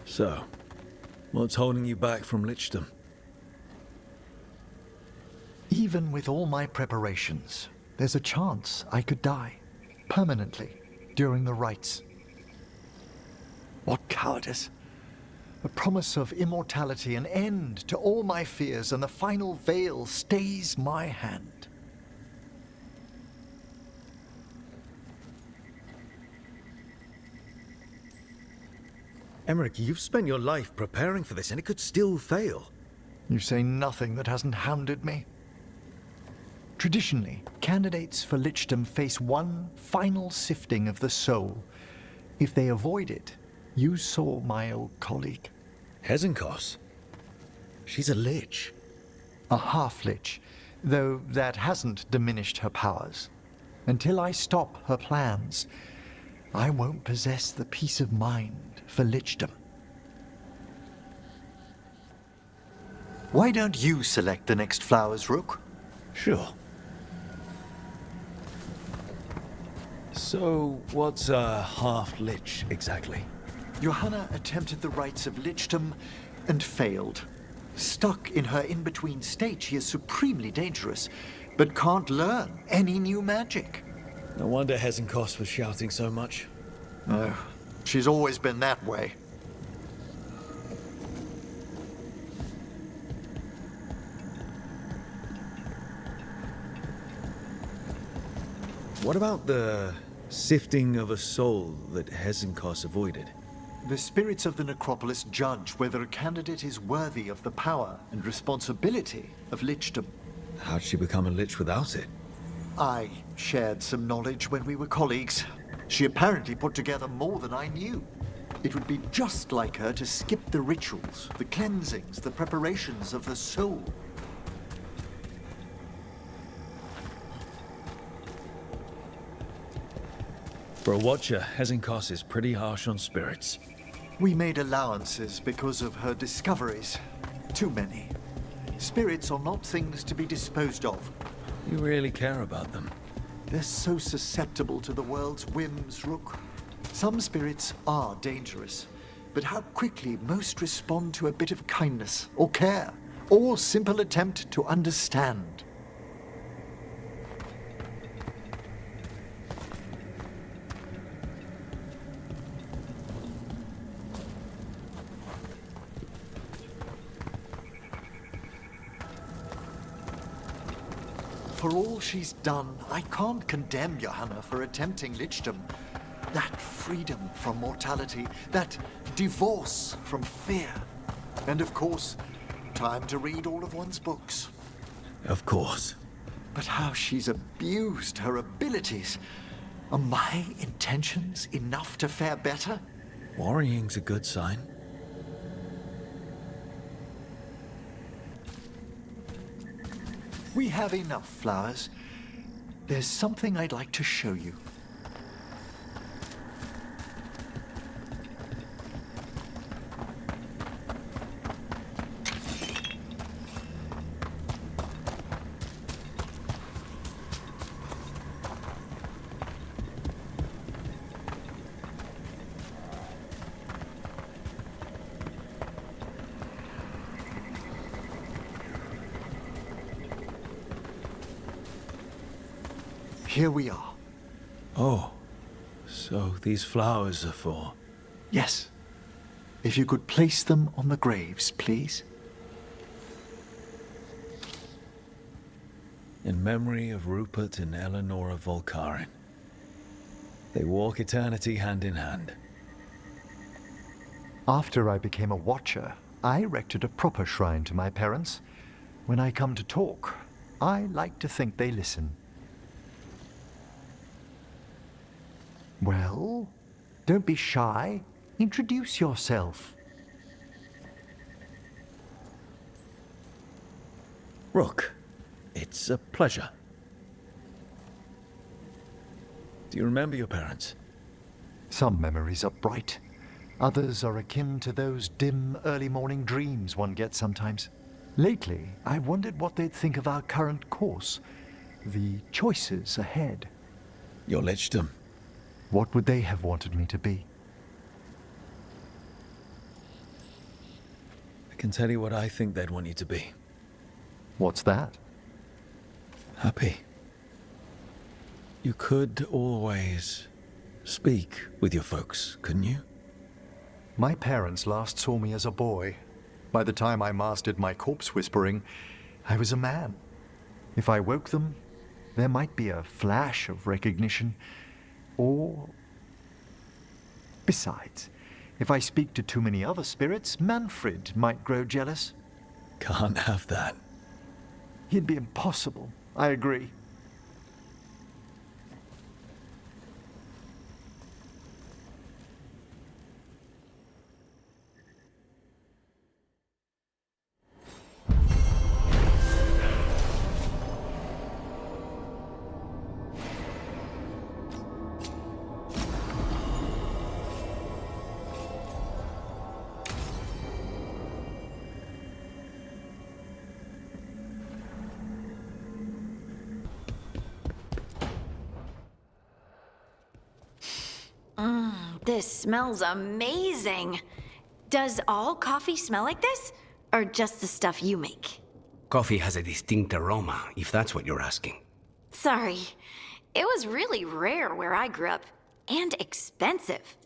S3: So, what's holding you back from Lichdom?
S6: Even with all my preparations, there's a chance I could die permanently during the rites. What cowardice! A promise of immortality, an end to all my fears, and the final veil stays my hand.
S3: Emmerich, you've spent your life preparing for this, and it could still fail.
S6: You say nothing that hasn't hounded me. Traditionally, candidates for Lichdom face one final sifting of the soul. If they avoid it, you saw my old colleague.
S3: Hezenkos? She's a lich.
S6: A half-lich, though that hasn't diminished her powers. Until I stop her plans, I won't possess the peace of mind for Lichdom. Why don't you select the next flowers, Rook?
S3: Sure. So, what's a half-lich exactly?
S6: Johanna attempted the rites of Lichdom and failed. Stuck in her in-between state, she is supremely dangerous, but can't learn any new magic.
S3: No wonder Hezenkos was shouting so much.
S6: No, she's always been that way.
S3: What about the sifting of a soul that Hezenkos avoided?
S6: The spirits of the Necropolis judge whether a candidate is worthy of the power and responsibility of Lichdom.
S3: How'd she become a lich without it?
S6: I shared some knowledge when we were colleagues. She apparently put together more than I knew. It would be just like her to skip the rituals, the cleansings, the preparations of the soul.
S3: For a watcher, Hezenkos is pretty harsh on spirits.
S6: We made allowances because of her discoveries. Too many. Spirits are not things to be disposed of.
S3: You really care about them.
S6: They're so susceptible to the world's whims, Rook. Some spirits are dangerous, but how quickly most respond to a bit of kindness or care, or simple attempt to understand. For all she's done, I can't condemn Johanna for attempting lichdom. That freedom from mortality, that divorce from fear. And of course, time to read all of one's books.
S3: Of course.
S6: But how she's abused her abilities. Are my intentions enough to fare better?
S3: Worrying's a good sign.
S6: We have enough flowers. There's something I'd like to show you. Here we are.
S3: Oh, so these flowers are for...
S6: Yes. If you could place them on the graves, please.
S3: In memory of Rupert and Eleanor of Volkaren. They walk eternity hand in hand.
S6: After I became a watcher, I erected a proper shrine to my parents. When I come to talk, I like to think they listen. Well, don't be shy. Introduce yourself.
S3: Rook, it's a pleasure. Do you remember your parents?
S6: Some memories are bright. Others are akin to those dim early morning dreams one gets sometimes. Lately, I wondered what they'd think of our current course, the choices ahead.
S3: Your lichdom.
S6: What would they have wanted me to be?
S3: I can tell you what I think they'd want you to be.
S6: What's that?
S3: Happy. You could always speak with your folks, couldn't you?
S6: My parents last saw me as a boy. By the time I mastered my corpse whispering, I was a man. If I woke them, there might be a flash of recognition. Or... Besides, if I speak to too many other spirits, Manfred might grow jealous.
S3: Can't have that.
S6: He'd be impossible. I agree.
S1: This smells amazing. Does all coffee smell like this? Or just the stuff you make?
S11: Coffee has a distinct aroma, if that's what you're asking.
S1: Sorry. It was really rare where I grew up. And expensive.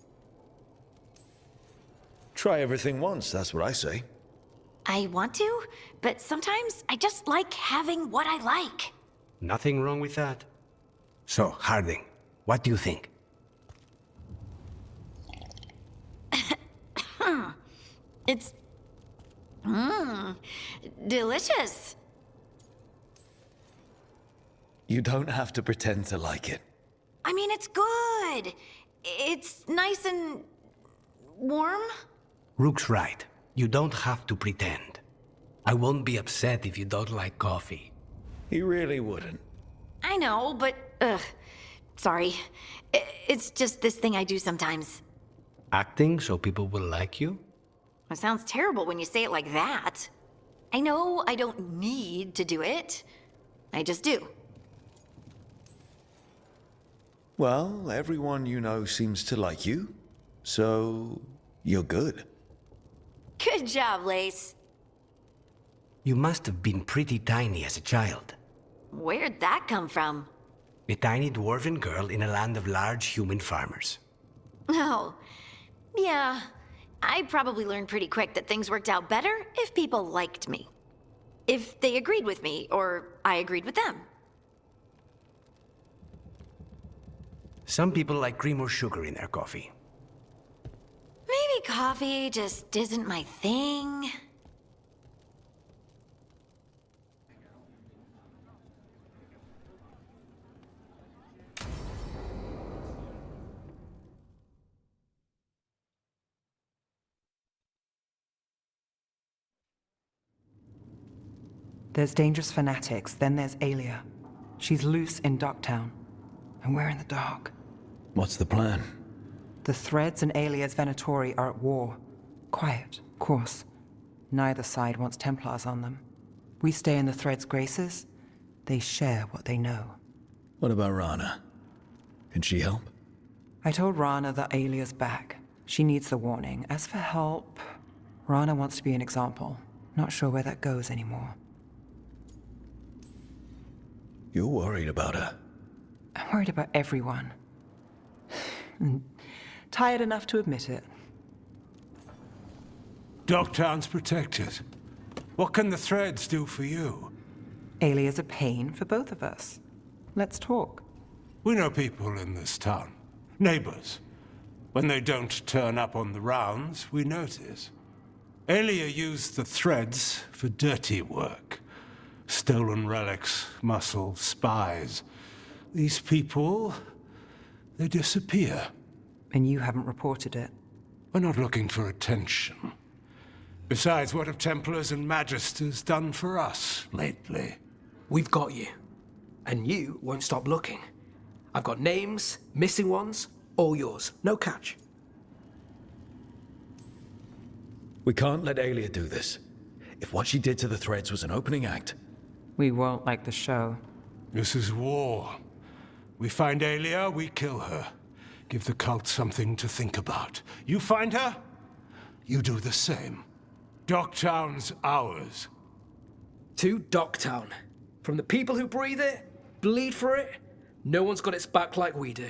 S3: Try everything once, that's what I say.
S1: I want to, but sometimes I just like having what I like.
S11: Nothing wrong with that. So, Harding, what do you think?
S1: It's... delicious.
S3: You don't have to pretend to like it.
S1: I mean, it's good. It's nice and... warm?
S11: Rook's right. You don't have to pretend. I won't be upset if you don't like coffee.
S3: He really wouldn't.
S1: I know, but... sorry. It's just this thing I do sometimes.
S11: Acting so people will like you?
S1: It sounds terrible when you say it like that. I know I don't need to do it. I just do.
S3: Well, everyone you know seems to like you, so you're good.
S1: Good job, Lace.
S11: You must have been pretty tiny as a child.
S1: Where'd that come from?
S11: A tiny dwarven girl in a land of large human farmers.
S1: Oh, yeah. I probably learned pretty quick that things worked out better if people liked me. If they agreed with me, or I agreed with them.
S11: Some people like cream or sugar in their coffee.
S1: Maybe coffee just isn't my thing.
S4: There's dangerous fanatics, then there's Alia. She's loose in Docktown, and we're in the dark.
S3: What's the plan?
S4: The Threads and Alia's Venatori are at war. Quiet, of course. Neither side wants Templars on them. We stay in the Threads' graces. They share what they know.
S3: What about Rana? Can she help?
S4: I told Rana that Alia's back. She needs the warning. As for help, Rana wants to be an example. Not sure where that goes anymore.
S3: You're worried about her.
S4: I'm worried about everyone. Tired enough to admit it.
S13: Docktown's protected. What can the Threads do for you?
S4: Alia's a pain for both of us. Let's talk.
S13: We know people in this town. Neighbors. When they don't turn up on the rounds, we notice. Alia used the Threads for dirty work. Stolen relics, muscle, spies. These people, they disappear.
S4: And you haven't reported it?
S13: We're not looking for attention. Besides, what have Templars and Magisters done for us lately?
S11: We've got you. And you won't stop looking. I've got names, missing ones, all yours. No catch.
S3: We can't let Alia do this. If what she did to the Threads was an opening act...
S4: We won't like the show.
S13: This is war. We find Alia, we kill her. Give the cult something to think about. You find her, you do the same. Docktown's ours.
S11: To Docktown. From the people who breathe it, bleed for it, no one's got its back like we do.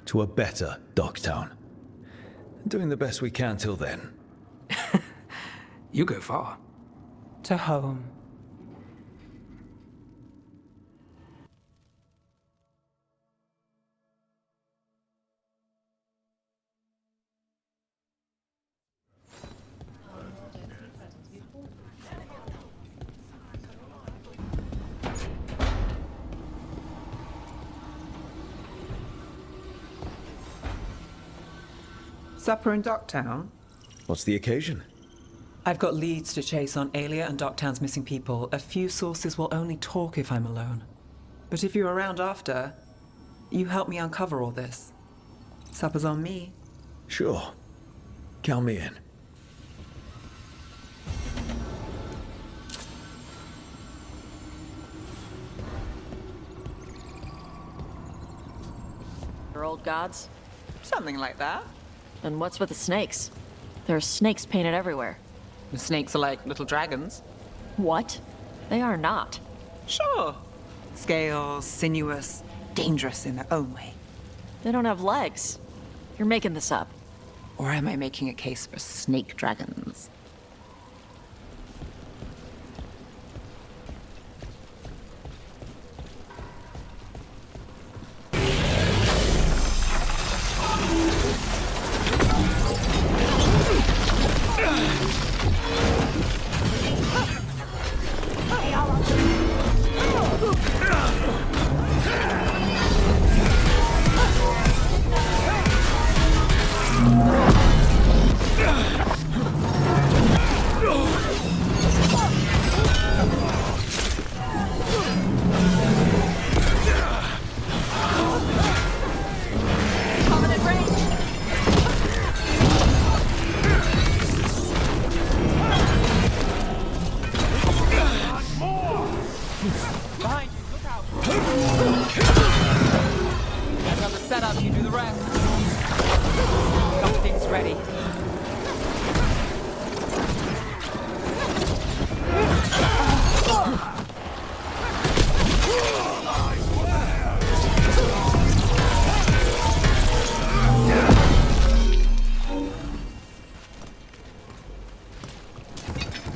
S3: To a better Docktown. Doing the best we can till then.
S11: You go far.
S4: To home. Supper in Docktown?
S3: What's the occasion?
S4: I've got leads to chase on Alia and Docktown's missing people. A few sources will only talk if I'm alone. But if you're around after, you help me uncover all this. Supper's on me.
S3: Sure. Count me in.
S2: They're old gods?
S4: Something like that.
S2: And what's with the snakes? There are snakes painted everywhere.
S4: The snakes are like little dragons.
S2: What? They are not.
S4: Sure. Scales, sinuous, dangerous in their own way.
S2: They don't have legs. You're making this up.
S4: Or am I making a case for snake dragons?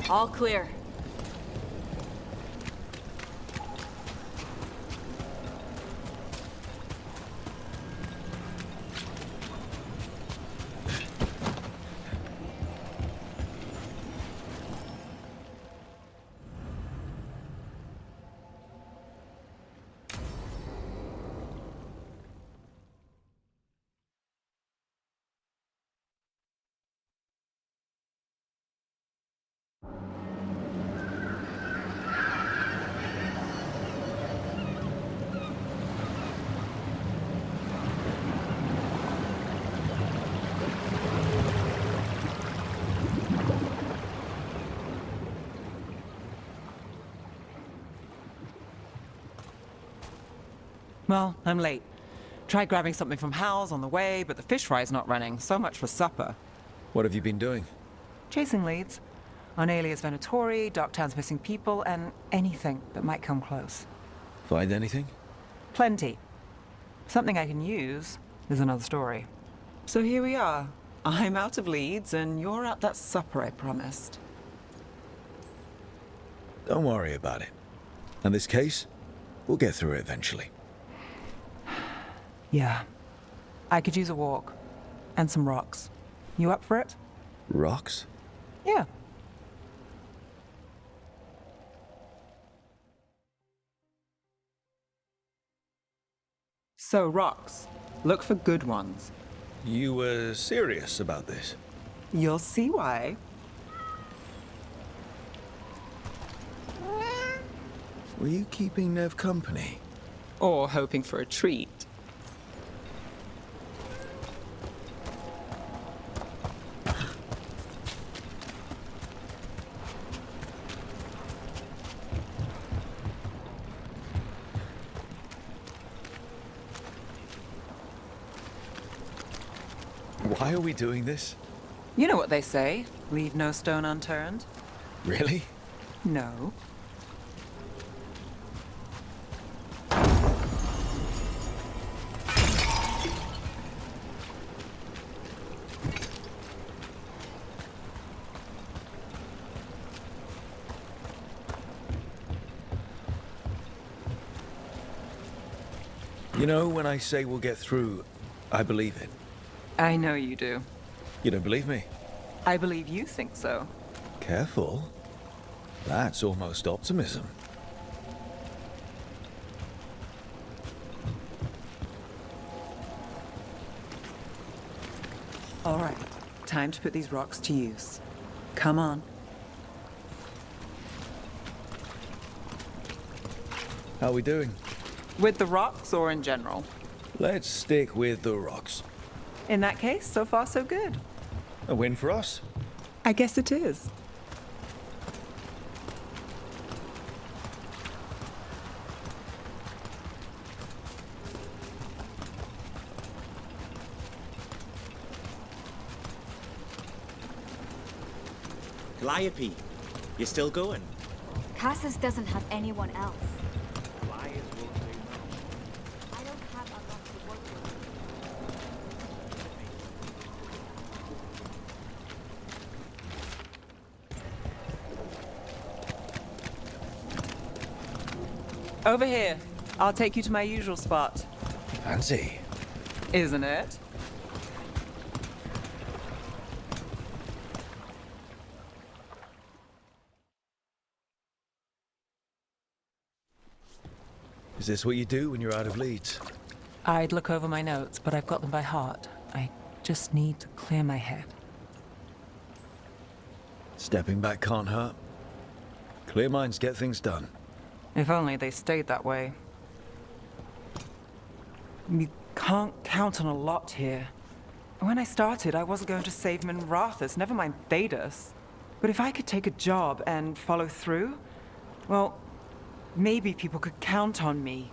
S2: All clear.
S4: Well, I'm late. Tried grabbing something from Hal's on the way, but the fish fry's not running. So much for supper.
S3: What have you been doing?
S4: Chasing leads. On Alias Venatori, Darktown's missing people, and anything that might come close.
S3: Find anything?
S4: Plenty. Something I can use is another story. So here we are. I'm out of leads, and you're at that supper I promised.
S3: Don't worry about it. And this case, we'll get through it eventually.
S4: Yeah. I could use a walk. And some rocks. You up for it?
S3: Rocks?
S4: Yeah. So, rocks. Look for good ones.
S3: You were serious about this?
S4: You'll see why.
S3: Were you keeping Nev company?
S4: Or hoping for a treat.
S3: Why are we doing this?
S4: You know what they say, leave no stone unturned.
S3: Really?
S4: No.
S3: You know, when I say we'll get through, I believe it.
S4: I know you do.
S3: You don't believe me?
S4: I believe you think so.
S3: Careful. That's almost optimism.
S4: All right, time to put these rocks to use. Come on.
S3: How are we doing?
S4: With the rocks or in general?
S3: Let's stick with the rocks.
S4: In that case, so far so good.
S3: A win for us?
S4: I guess it is.
S15: Calliope, you still going?
S16: Cassis doesn't have anyone else.
S15: Flyers will do
S16: I don't have a lot to work with.
S4: Over here. I'll take you to my usual spot.
S3: Fancy.
S4: Isn't it?
S3: Is this what you do when you're out of leads?
S4: I'd look over my notes, but I've got them by heart. I just need to clear my head.
S3: Stepping back can't hurt. Clear minds get things done.
S4: If only they stayed that way. You can't count on a lot here. When I started, I wasn't going to save Minrathus, never mind Thedas. But if I could take a job and follow through, well, maybe people could count on me.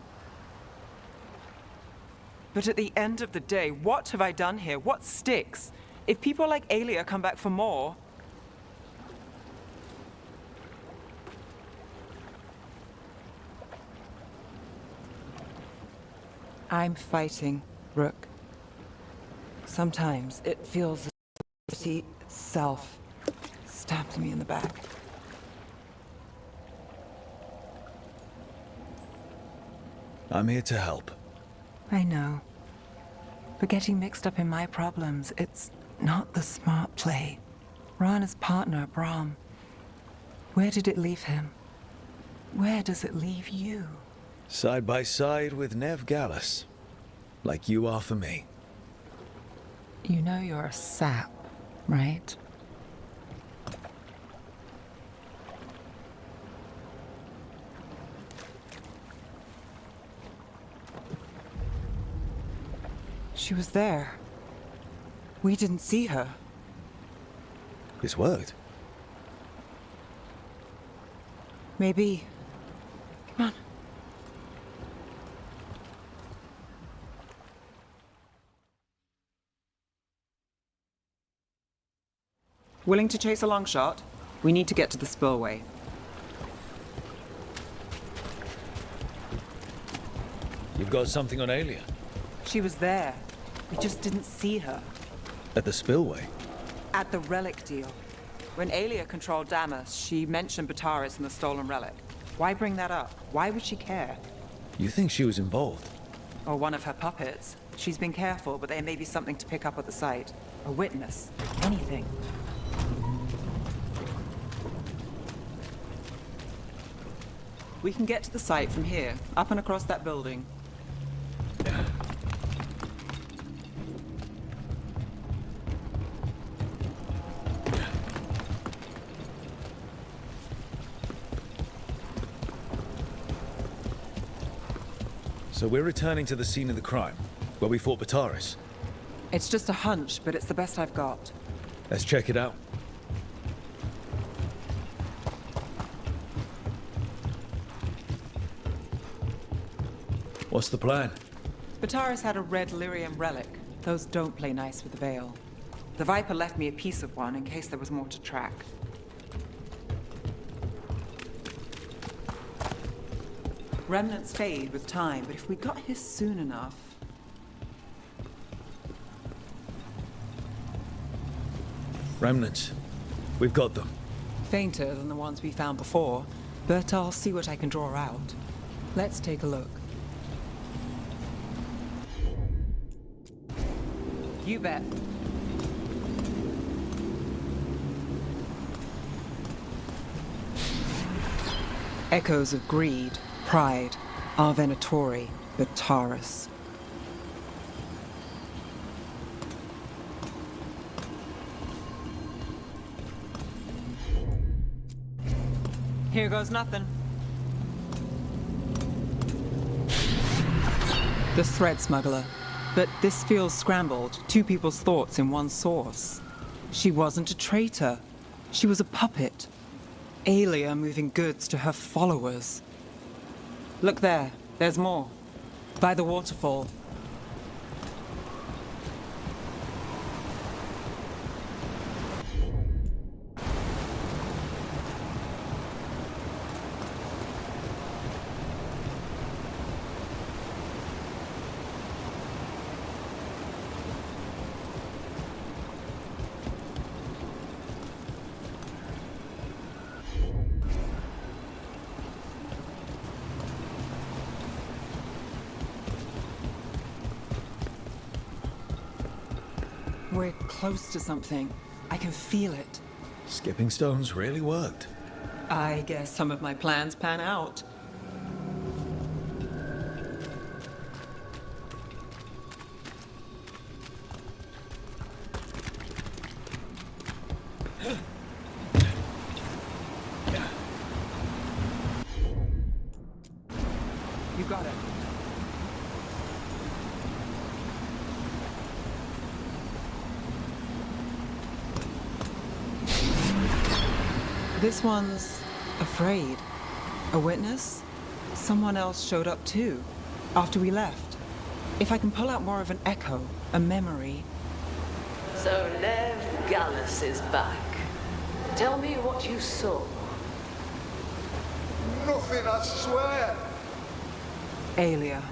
S4: But at the end of the day, what have I done here? What sticks? If people like Aelia come back for more... I'm fighting, Rook. Sometimes it feels as if the sea itself stabbed me in the back.
S3: I'm here to help.
S4: I know. But getting mixed up in my problems, it's not the smart play. Rana's partner, Brahm. Where did it leave him? Where does it leave you?
S3: Side by side with Nev Gallus. Like you are for me.
S4: You know you're a sap, right? She was there. We didn't see her.
S3: This worked.
S4: Maybe. Come on. Willing to chase a long shot? We need to get to the spillway.
S3: You've got something on Aelia?
S4: She was there. We just didn't see her.
S3: At the spillway?
S4: At the relic deal. When Aelia controlled Damas, she mentioned Bataris and the stolen relic. Why bring that up? Why would she care?
S3: You think she was involved?
S4: Or one of her puppets. She's been careful, but there may be something to pick up at the site. A witness. Anything. We can get to the site from here, up and across that building.
S3: So we're returning to the scene of the crime, where we fought Bataris.
S4: It's just a hunch, but it's the best I've got.
S3: Let's check it out. What's the plan?
S4: Bataris had a red lyrium relic. Those don't play nice with the Veil. The Viper left me a piece of one in case there was more to track. Remnants fade with time, but if we got here soon enough...
S3: Remnants. We've got them.
S4: Fainter than the ones we found before, but I'll see what I can draw out. Let's take a look. You bet. Echoes of greed, pride, our Venatori, Bataris. Here goes nothing. The thread smuggler. But this feels scrambled. Two people's thoughts in one source. She wasn't a traitor. She was a puppet. Aelia moving goods to her followers. Look there. There's more. By the waterfall. We're close to something. I can feel it.
S3: Skipping stones really worked.
S4: I guess some of my plans pan out. You got it. This one's afraid. A witness? Someone else showed up too, after we left. If I can pull out more of an echo, a memory.
S17: So Nev Gallus is back. Tell me what you saw.
S19: Nothing, I swear.
S4: Aelia.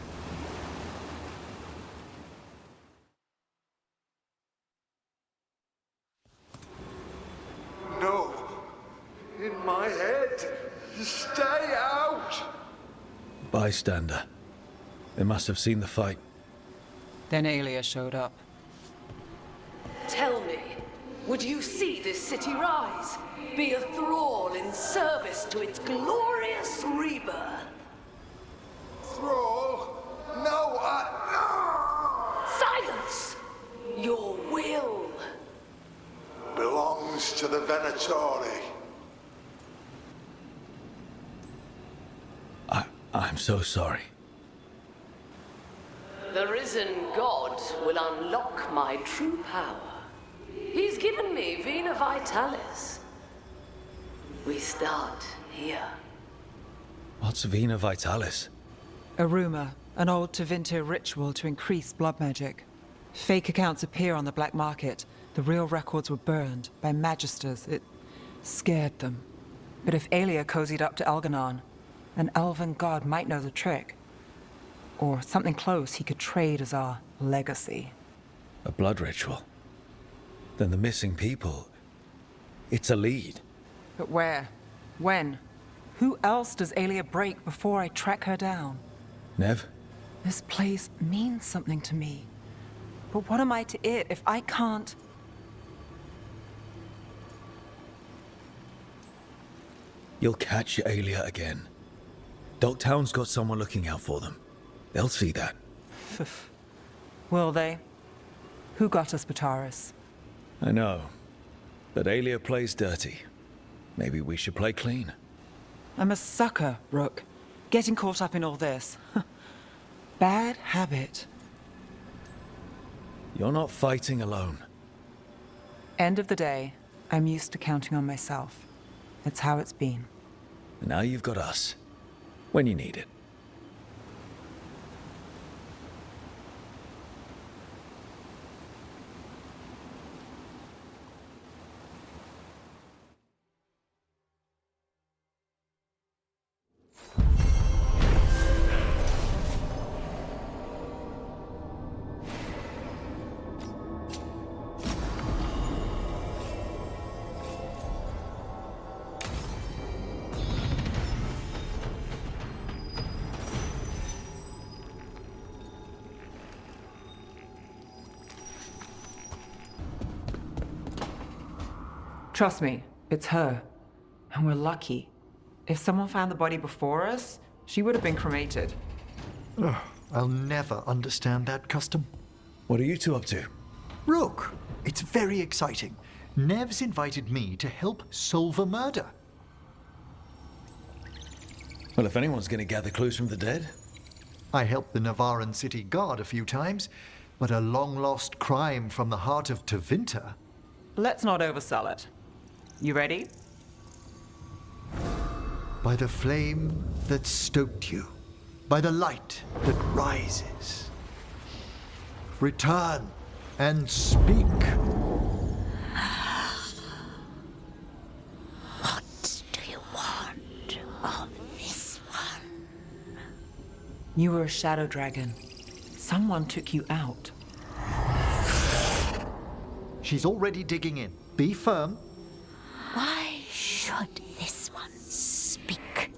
S19: No. In my head. Stay out.
S3: Bystander. They must have seen the fight.
S4: Then Aelia showed up.
S17: Tell me, would you see this city rise? Be a thrall in service to its glorious rebirth?
S19: Thrall? No,
S17: Silence! Your will
S19: belongs to the Venatori.
S3: I'm so sorry.
S17: The risen god will unlock my true power. He's given me Vena Vitalis. We start here.
S3: What's Vena Vitalis?
S4: A rumor, an old Tevinter ritual to increase blood magic. Fake accounts appear on the black market. The real records were burned by magisters. It scared them. But if Aelia cozied up to Elganon, an elven god might know the trick. Or something close he could trade as our legacy.
S3: A blood ritual? Then the missing people... It's a lead.
S4: But where? When? Who else does Aelia break before I track her down?
S3: Nev?
S4: This place means something to me. But what am I to it if I can't...
S3: You'll catch Aelia again. Dogtown's got someone looking out for them. They'll see that.
S4: Will they? Who got us Bataris?
S3: I know. But Aelia plays dirty. Maybe we should play clean.
S4: I'm a sucker, Rook. Getting caught up in all this. Bad habit.
S3: You're not fighting alone.
S4: End of the day, I'm used to counting on myself. It's how it's been.
S3: And now you've got us. When you need it.
S4: Trust me, it's her. And we're lucky. If someone found the body before us, she would have been cremated.
S6: Ugh, I'll never understand that custom.
S3: What are you two up to?
S6: Rook, it's very exciting. Nev's invited me to help solve a murder.
S3: Well, if anyone's going to gather clues from the dead...
S6: I helped the Navaran city guard a few times, but a long-lost crime from the heart of Tevinter...
S4: Let's not oversell it. You ready?
S6: By the flame that stoked you, by the light that rises. Return and speak.
S23: What do you want of this one?
S4: You were a shadow dragon. Someone took you out.
S6: She's already digging in. Be firm.
S23: Why should this one speak?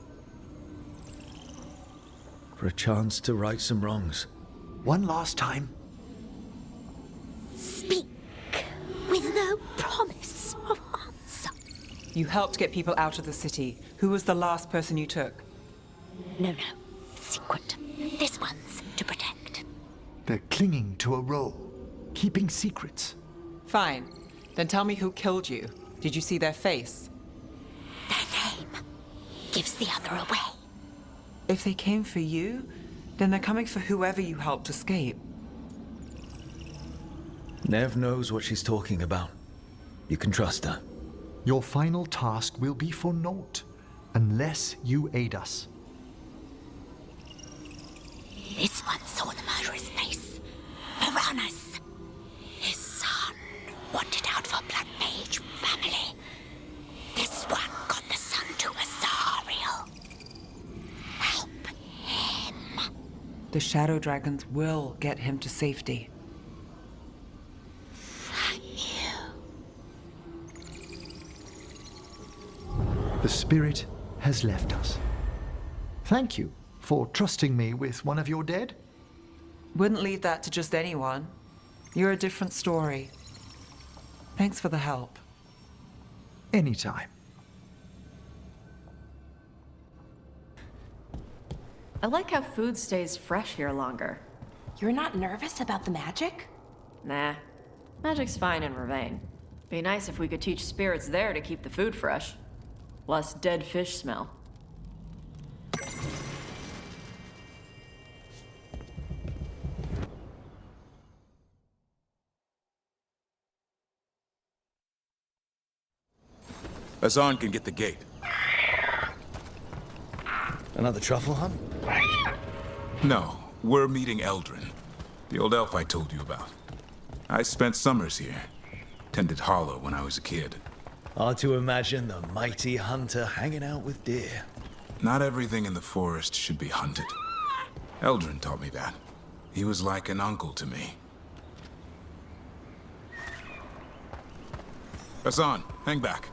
S3: For a chance to right some wrongs.
S6: One last time.
S23: Speak with no promise of answer.
S4: You helped get people out of the city. Who was the last person you took?
S23: No. Secret. This one's to protect.
S6: They're clinging to a role, keeping secrets.
S4: Fine. Then tell me who killed you. Did you see their face?
S23: Their name gives the other away.
S4: If they came for you, then they're coming for whoever you helped escape.
S3: Nev knows what she's talking about. You can trust her.
S6: Your final task will be for naught, unless you aid us.
S23: This one saw the murderer's face. Piranhas. His son wanted out for Blood Mage family. This one got the son to Asariel. Help him.
S4: The Shadow Dragons will get him to safety.
S23: Thank you.
S6: The spirit has left us. Thank you for trusting me with one of your dead.
S4: Wouldn't leave that to just anyone. You're a different story. Thanks for the help.
S6: Anytime.
S2: I like how food stays fresh here longer.
S14: You're not nervous about the magic?
S2: Nah. Magic's fine in Ravane. Be nice if we could teach spirits there to keep the food fresh. Less dead fish smell.
S9: Hassan can get the gate.
S3: Another truffle hunt?
S9: No, we're meeting Eldrin, the old elf I told you about. I spent summers here. Tended Hollow when I was a kid.
S3: Hard to imagine the mighty hunter hanging out with deer.
S9: Not everything in the forest should be hunted. Eldrin taught me that. He was like an uncle to me. Hassan, hang back.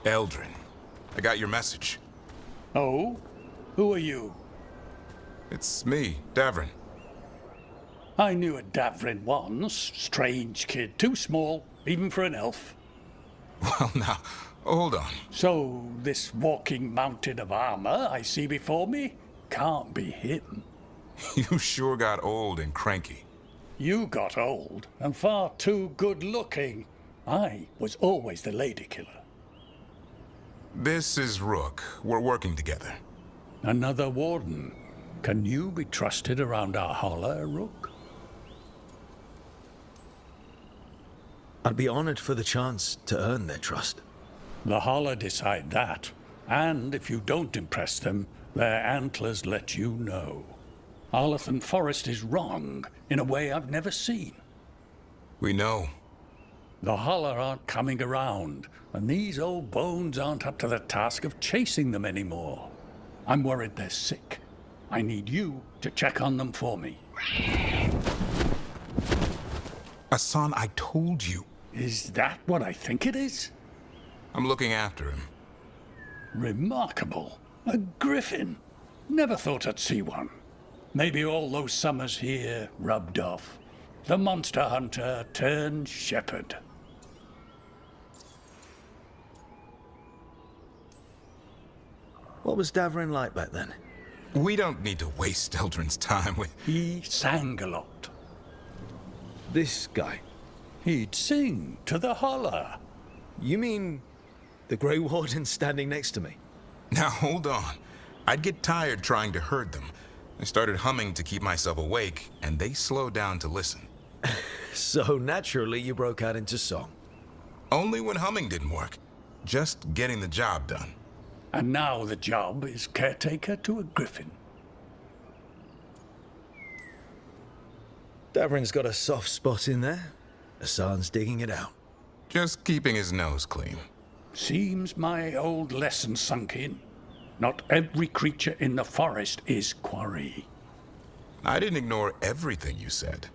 S9: Eldrin, I got your message.
S7: Oh? Who are you?
S9: It's me, Davrin.
S7: I knew a Davrin once. Strange kid. Too small, even for an elf.
S9: Well, now, hold on.
S7: So, this walking mountain of armor I see before me can't be him.
S9: You sure got old and cranky.
S7: You got old and far too good looking. I was always the lady killer.
S9: This is Rook. We're working together.
S7: Another warden. Can you be trusted around our holler, Rook?
S3: I'd be honored for the chance to earn their trust.
S7: The holler decide that. And if you don't impress them, their antlers let you know. Arlathan Forest is wrong in a way I've never seen.
S9: We know.
S7: The holler aren't coming around, and these old bones aren't up to the task of chasing them anymore. I'm worried they're sick. I need you to check on them for me.
S9: Hassan, I told you.
S7: Is that what I think it is?
S9: I'm looking after him.
S7: Remarkable. A griffin. Never thought I'd see one. Maybe all those summers here rubbed off. The monster hunter turned shepherd.
S3: What was Davrin like back then?
S9: We don't need to waste Eldrin's time with...
S7: He sang a lot.
S3: This guy?
S7: He'd sing to the holler.
S3: You mean the Grey Warden standing next to me?
S9: Now, hold on. I'd get tired trying to herd them. I started humming to keep myself awake, and they slowed down to listen.
S3: So naturally you broke out into song.
S9: Only when humming didn't work. Just getting the job done.
S7: And now the job is caretaker to a griffin.
S3: Davrin's got a soft spot in there. Hassan's digging it out.
S9: Just keeping his nose clean.
S7: Seems my old lesson sunk in. Not every creature in the forest is quarry.
S9: I didn't ignore everything you said.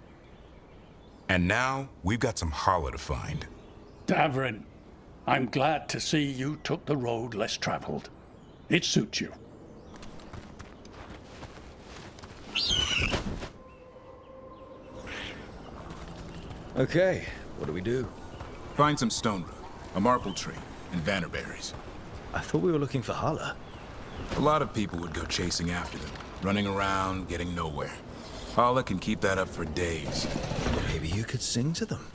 S9: And now, we've got some holler to find.
S7: Davrin, I'm glad to see you took the road less traveled. It suits you.
S3: Okay, what do we do?
S9: Find some stone root, a marple tree, and vannerberries.
S3: I thought we were looking for holler.
S9: A lot of people would go chasing after them, running around, getting nowhere. Holler can keep that up for days.
S3: Maybe you could sing to them.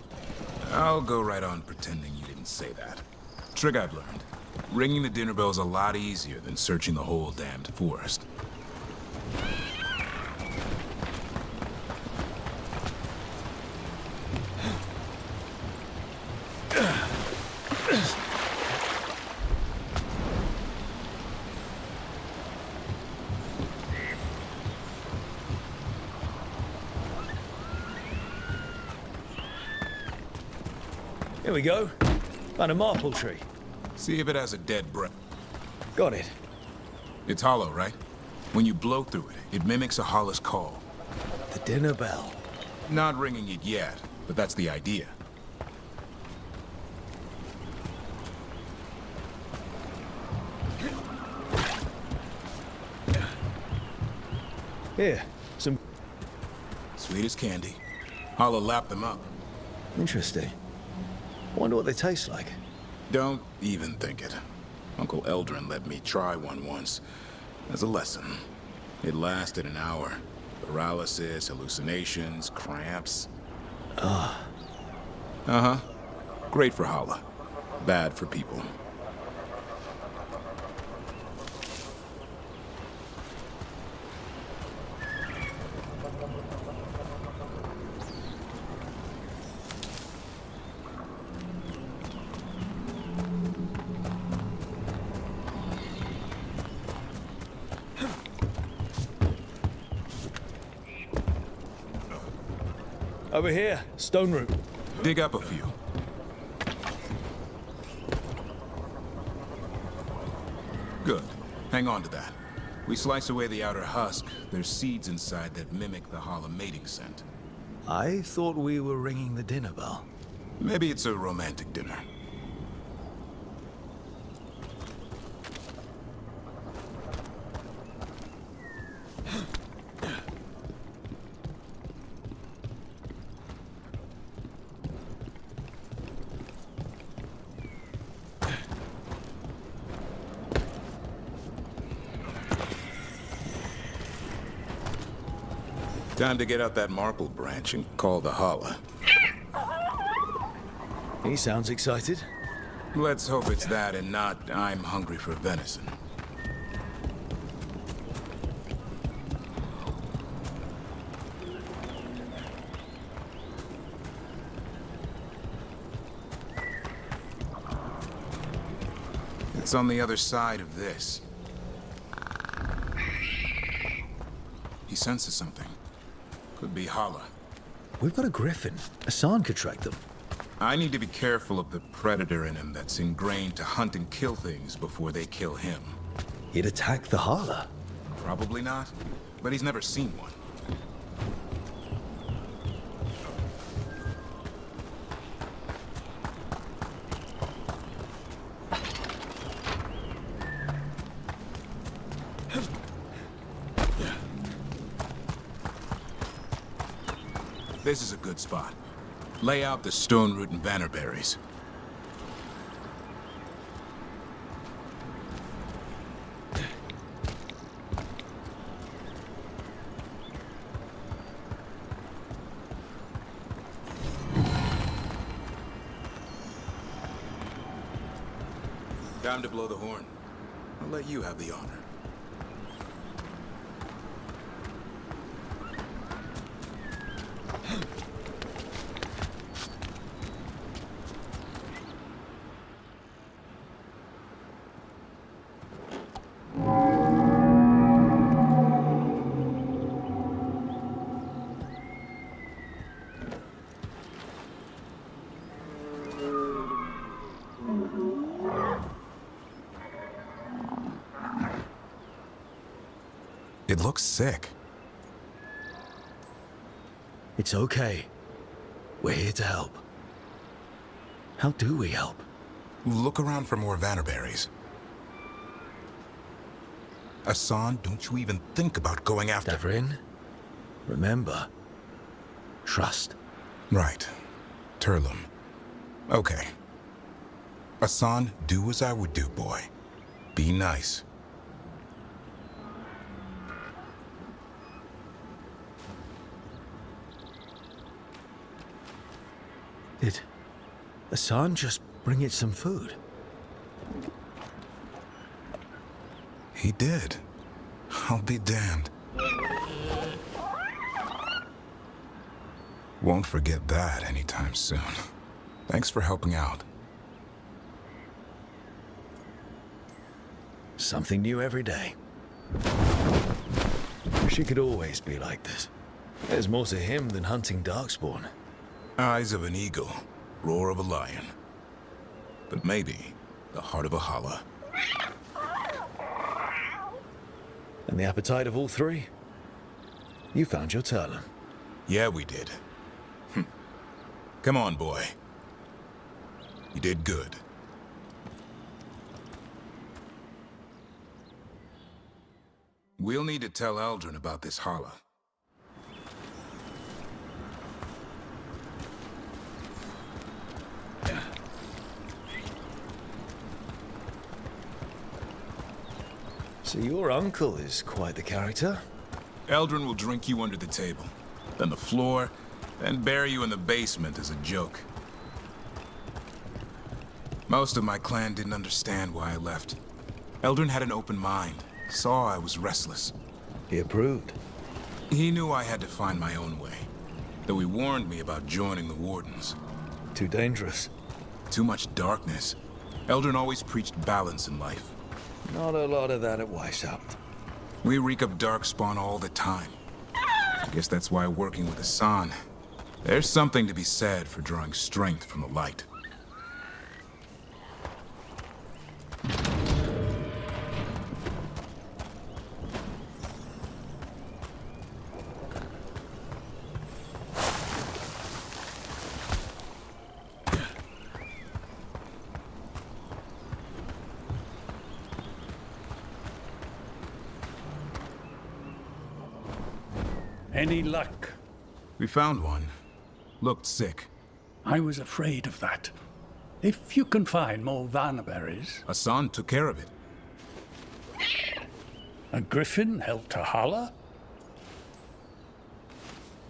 S9: I'll go right on pretending you didn't say that. Trick I've learned. Ringing the dinner bell's a lot easier than searching the whole damned forest.
S3: Here we go. Found a marple tree.
S9: See if it has a dead breath.
S3: Got it.
S9: It's hollow, right? When you blow through it, it mimics a holler's call.
S3: The dinner bell.
S12: Not ringing it yet, but that's the idea.
S3: Here, some...
S12: Sweet as candy. I'll lap them up.
S3: Interesting. Wonder what they taste like.
S12: Don't even think it. Uncle Eldrin let me try one once. As a lesson. It lasted an hour. Paralysis, hallucinations, cramps.
S3: Ah.
S12: Uh-huh. Great for Hala. Bad for people.
S3: Over here, stone root.
S12: Dig up a few. Good. Hang on to that. We slice away the outer husk. There's seeds inside that mimic the Hala mating scent.
S3: I thought we were ringing the dinner bell.
S12: Maybe it's a romantic dinner. Time to get out that marble branch and call the Hala.
S3: He sounds excited.
S12: Let's hope it's that and not I'm hungry for venison. It's on the other side of this. He senses something. Could be Hala.
S3: We've got a griffin. Hassan could track them.
S12: I need to be careful of the predator in him that's ingrained to hunt and kill things before they kill him.
S3: He'd attack the Hala.
S12: Probably not, but he's never seen one. This is a good spot. Lay out the stone root and bannerberries. Time to blow the horn. I'll let you have the honor. It looks sick.
S3: It's okay. We're here to help. How do we help?
S12: Look around for more vannerberries. Hassan, don't you even think about going after...
S3: Davrin, remember, trust.
S12: Right. Turlum. Okay. Hassan, do as I would do, boy. Be nice.
S3: Did Hassan just bring it some food?
S12: He did. I'll be damned. Won't forget that anytime soon. Thanks for helping out.
S3: Something new every day. Wish he could always be like this. There's more to him than hunting darkspawn.
S12: Eyes of an eagle, roar of a lion. But maybe the heart of a Hala.
S3: And the appetite of all three? You found your Turlum.
S12: Yeah, we did. Come on, boy. You did good. We'll need to tell Eldrin about this holla.
S3: So your uncle is quite the character.
S12: Eldrin will drink you under the table, then the floor, then bury you in the basement as a joke. Most of my clan didn't understand why I left. Eldrin had an open mind, saw I was restless.
S3: He approved.
S12: He knew I had to find my own way, though he warned me about joining the Wardens.
S3: Too dangerous.
S12: Too much darkness. Eldrin always preached balance in life.
S3: Not a lot of that at Weishaupt.
S12: We reek of darkspawn all the time. I guess that's why working with Hassan, there's something to be said for drawing strength from the light.
S7: Any luck?
S12: We found one. Looked sick.
S7: I was afraid of that. If you can find more Vanaberries...
S12: Hassan took care of it.
S7: A griffin helped a holler?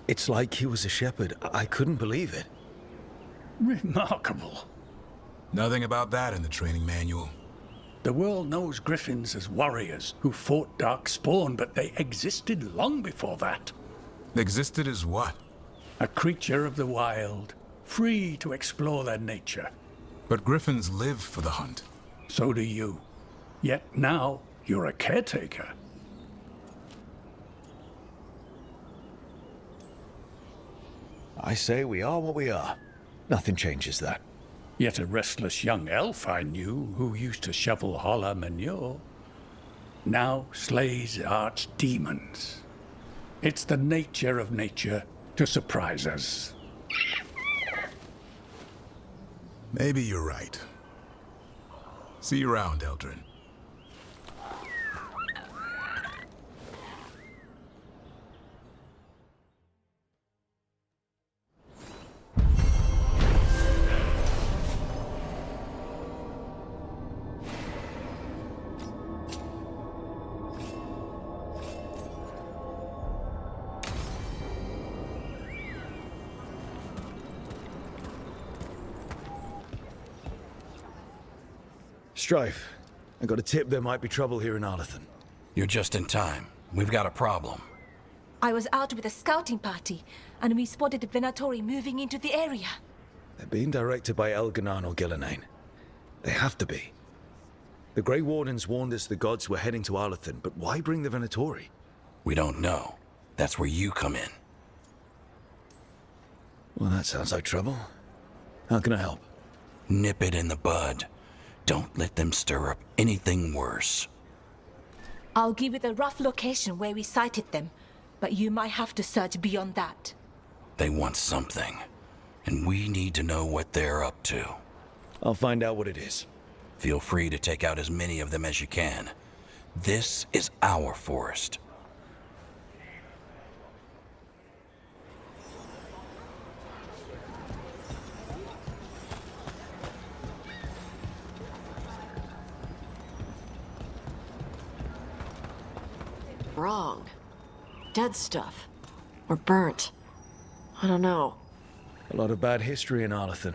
S3: It's like he was a shepherd. I couldn't believe it.
S7: Remarkable.
S12: Nothing about that in the training manual.
S7: The world knows griffins as warriors who fought Darkspawn, but they existed long before that.
S12: Existed as what?
S7: A creature of the wild, free to explore their nature.
S12: But griffins live for the hunt.
S7: So do you. Yet now, you're a caretaker.
S3: I say we are what we are. Nothing changes that.
S7: Yet a restless young elf I knew who used to shovel holler manure now slays archdemons. It's the nature of nature to surprise us.
S12: Maybe you're right. See you around, Eldrin.
S3: Strife, I got a tip there might be trouble here in Arlathan.
S11: You're just in time. We've got a problem.
S10: I was out with a scouting party, and we spotted the Venatori moving into the area.
S3: They're being directed by Elganan or Gillenane. They have to be. The Grey Wardens warned us the gods were heading to Arlathan, but why bring the Venatori?
S11: We don't know. That's where you come in.
S3: Well, that sounds like trouble. How can I help?
S11: Nip it in the bud. Don't let them stir up anything worse.
S10: I'll give you the rough location where we sighted them, but you might have to search beyond that.
S11: They want something, and we need to know what they're up to.
S3: I'll find out what it is.
S11: Feel free to take out as many of them as you can. This is our forest.
S2: Wrong. Dead stuff. Or burnt. I don't know.
S3: A lot of bad history in Arlathan.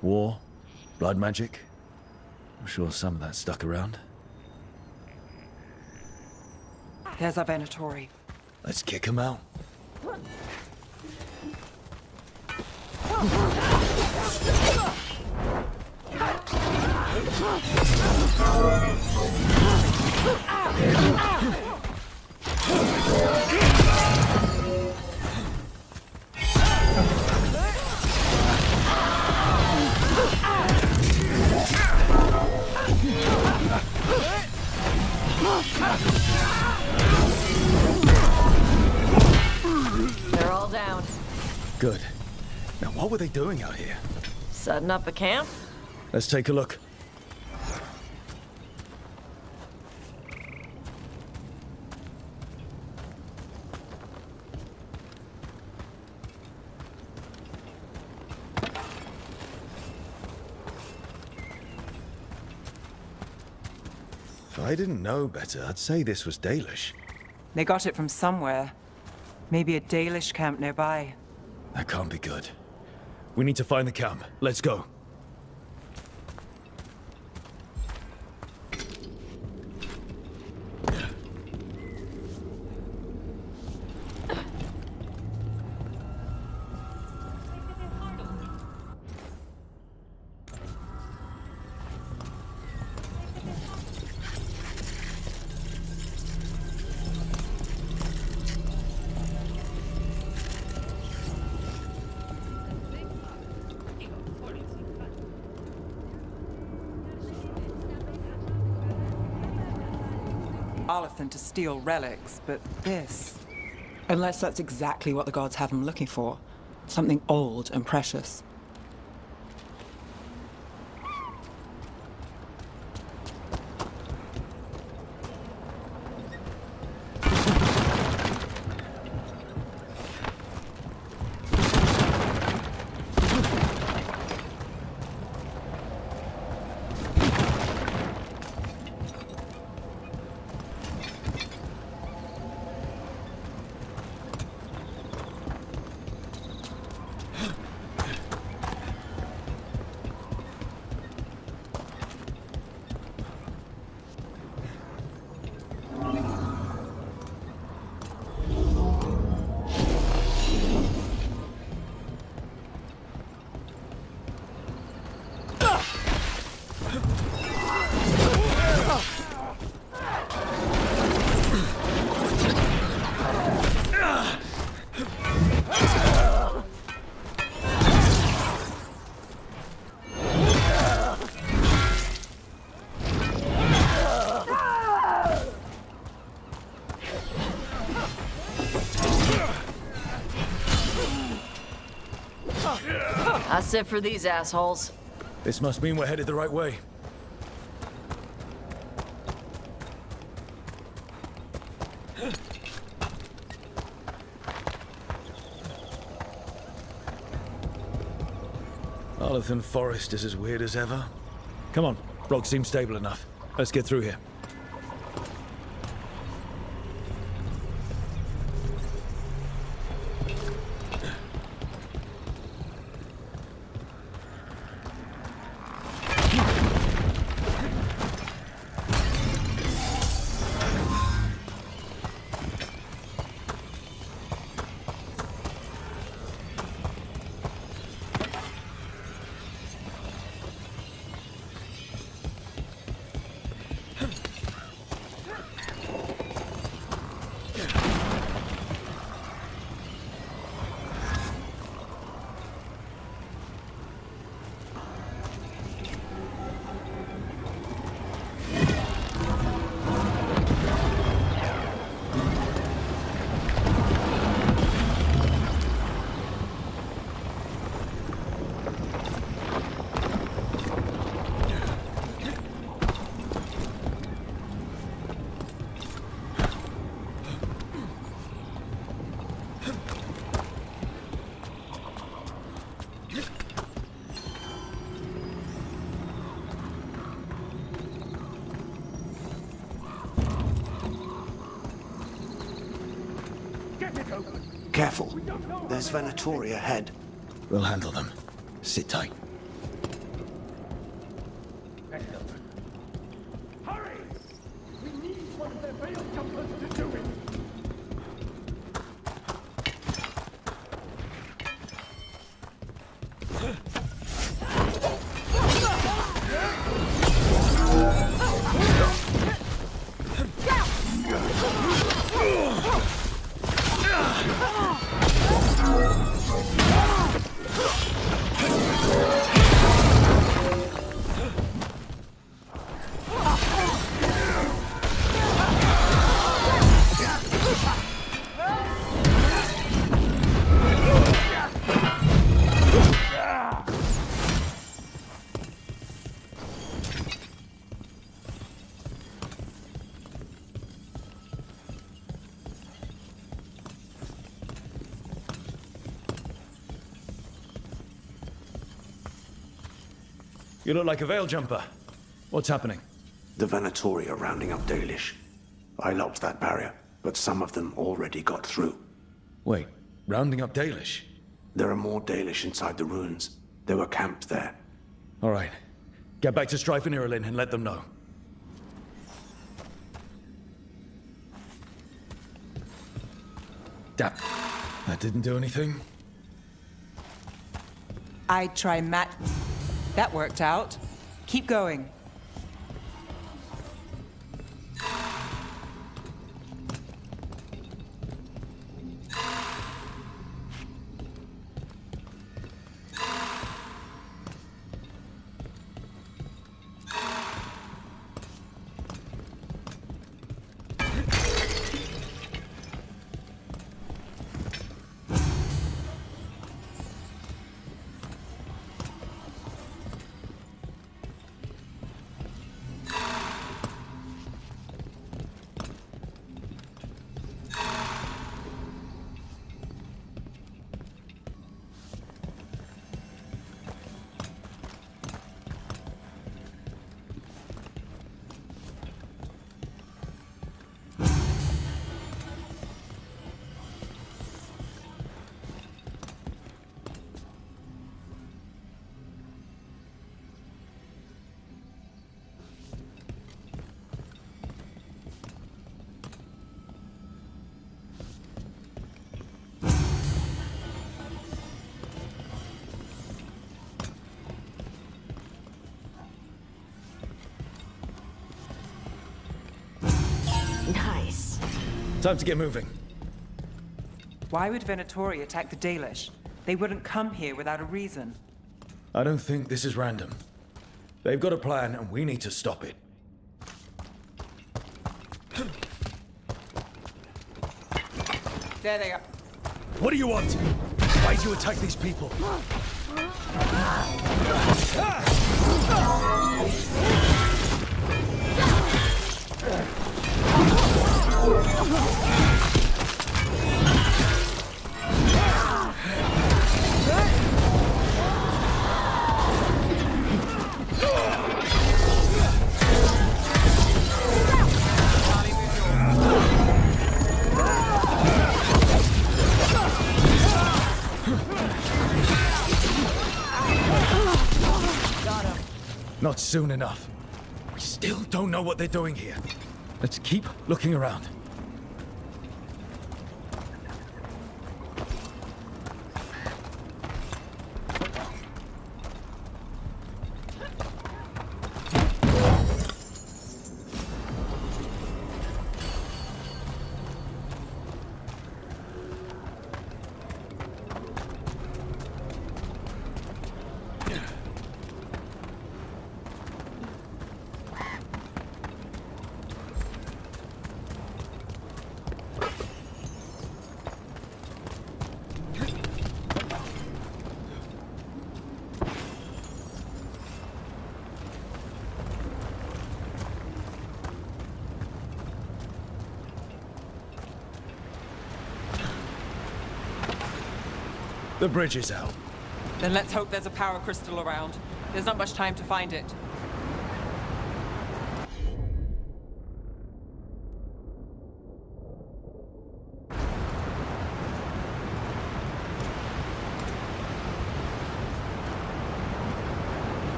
S3: War, blood magic. I'm sure some of that stuck around.
S4: There's our Venatori.
S3: Let's kick him out.
S2: They're all down.
S3: Good. Now, what were they doing out here?
S2: Setting up a camp?
S3: Let's take a look. If I didn't know better, I'd say this was Dalish.
S4: They got it from somewhere. Maybe a Dalish camp nearby.
S3: That can't be good. We need to find the camp. Let's go.
S4: Arlathan to steal relics, but this... Unless that's exactly what the gods have him looking for. Something old and precious.
S2: That's it for these assholes.
S3: This must mean we're headed the right way. Arlathan Forest is as weird as ever. Come on, rock seems stable enough. Let's get through here.
S11: Careful. There's Venatori ahead.
S3: We'll handle them. Sit tight.
S8: Hurry! We need one of their veil jumpers to do it!
S3: You look like a veil jumper. What's happening?
S11: The Venatori are rounding up Dalish. I locked that barrier, but some of them already got through.
S3: Wait, rounding up Dalish?
S11: There are more Dalish inside the ruins. They were camped there.
S3: All right. Get back to Strife and Irilin and let them know. Damn. That didn't do anything.
S4: I'd try Matt. That worked out. Keep going.
S1: Nice.
S3: Time to get moving.
S4: Why would Venatori attack the Dalish? They wouldn't come here without a reason.
S3: I don't think this is random. They've got a plan, and we need to stop it.
S4: There they are.
S3: What do you want? Why'd you attack these people? Not soon enough. We still don't know what they're doing here. Let's keep looking around. The bridge is out.
S4: Then let's hope there's a power crystal around. There's not much time to find it.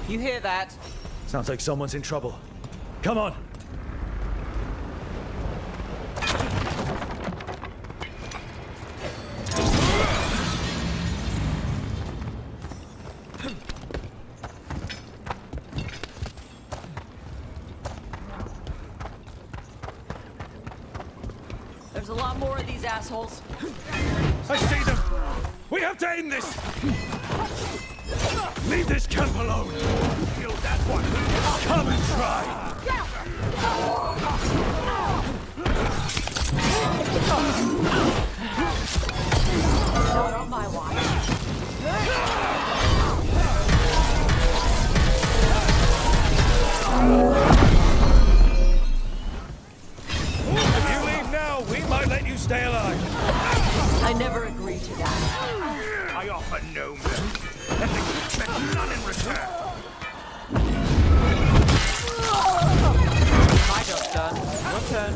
S4: You hear that?
S3: Sounds like someone's in trouble. Come on!
S2: There's a lot more of these assholes.
S3: I see them! We have to end this! Leave this camp alone! Kill that one! Come and try!
S2: Not on my watch.
S3: If you leave now, we might let you stay alive.
S2: I never agreed to that.
S3: I offer no mercy, and expect none in return.
S4: My job's done. Your turn.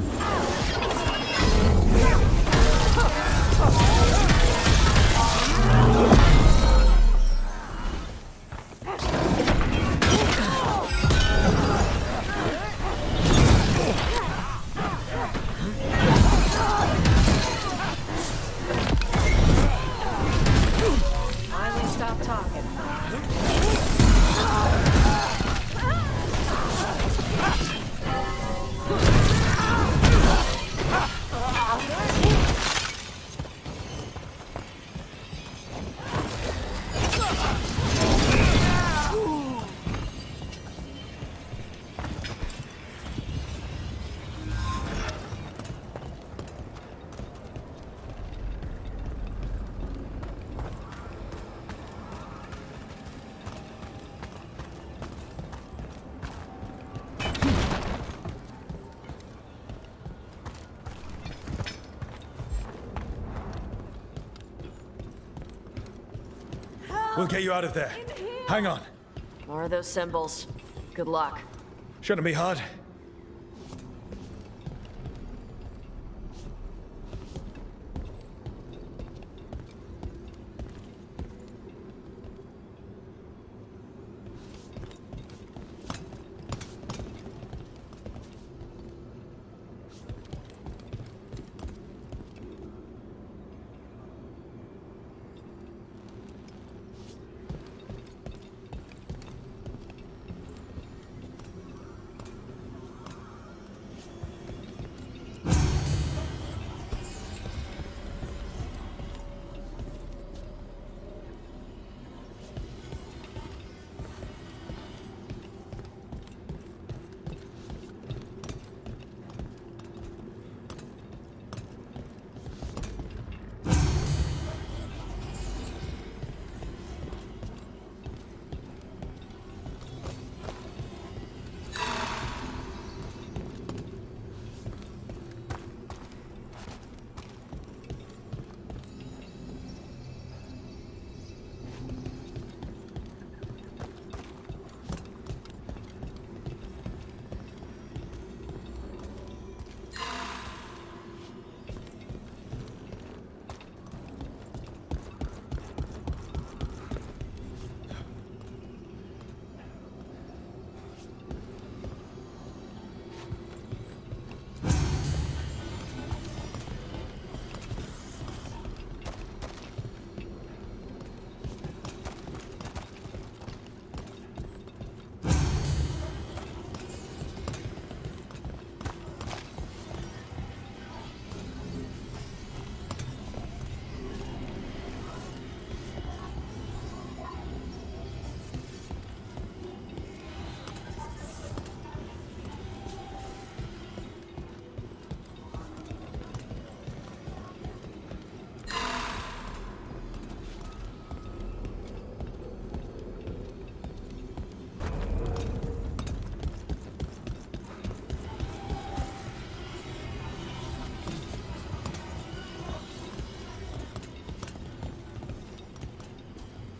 S2: Finally stop talking.
S3: We'll get you out of there. Hang on.
S2: More of those symbols. Good luck.
S3: Shouldn't be hard.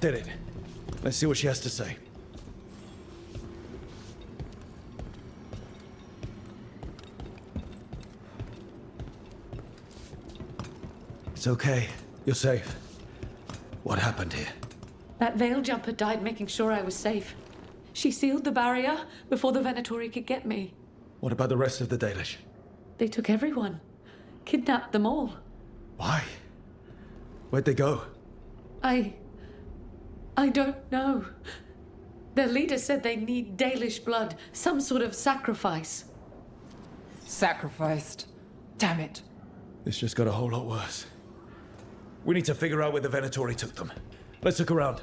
S3: Did it. Let's see what she has to say. It's okay. You're safe. What happened here?
S20: That veil jumper died making sure I was safe. She sealed the barrier before the Venatori could get me.
S3: What about the rest of the Dalish?
S20: They took everyone. Kidnapped them all.
S3: Why? Where'd they go?
S20: I don't know. Their leader said they need Dalish blood, some sort of sacrifice.
S4: Sacrificed. Damn it.
S3: This just got a whole lot worse. We need to figure out where the Venatori took them. Let's look around.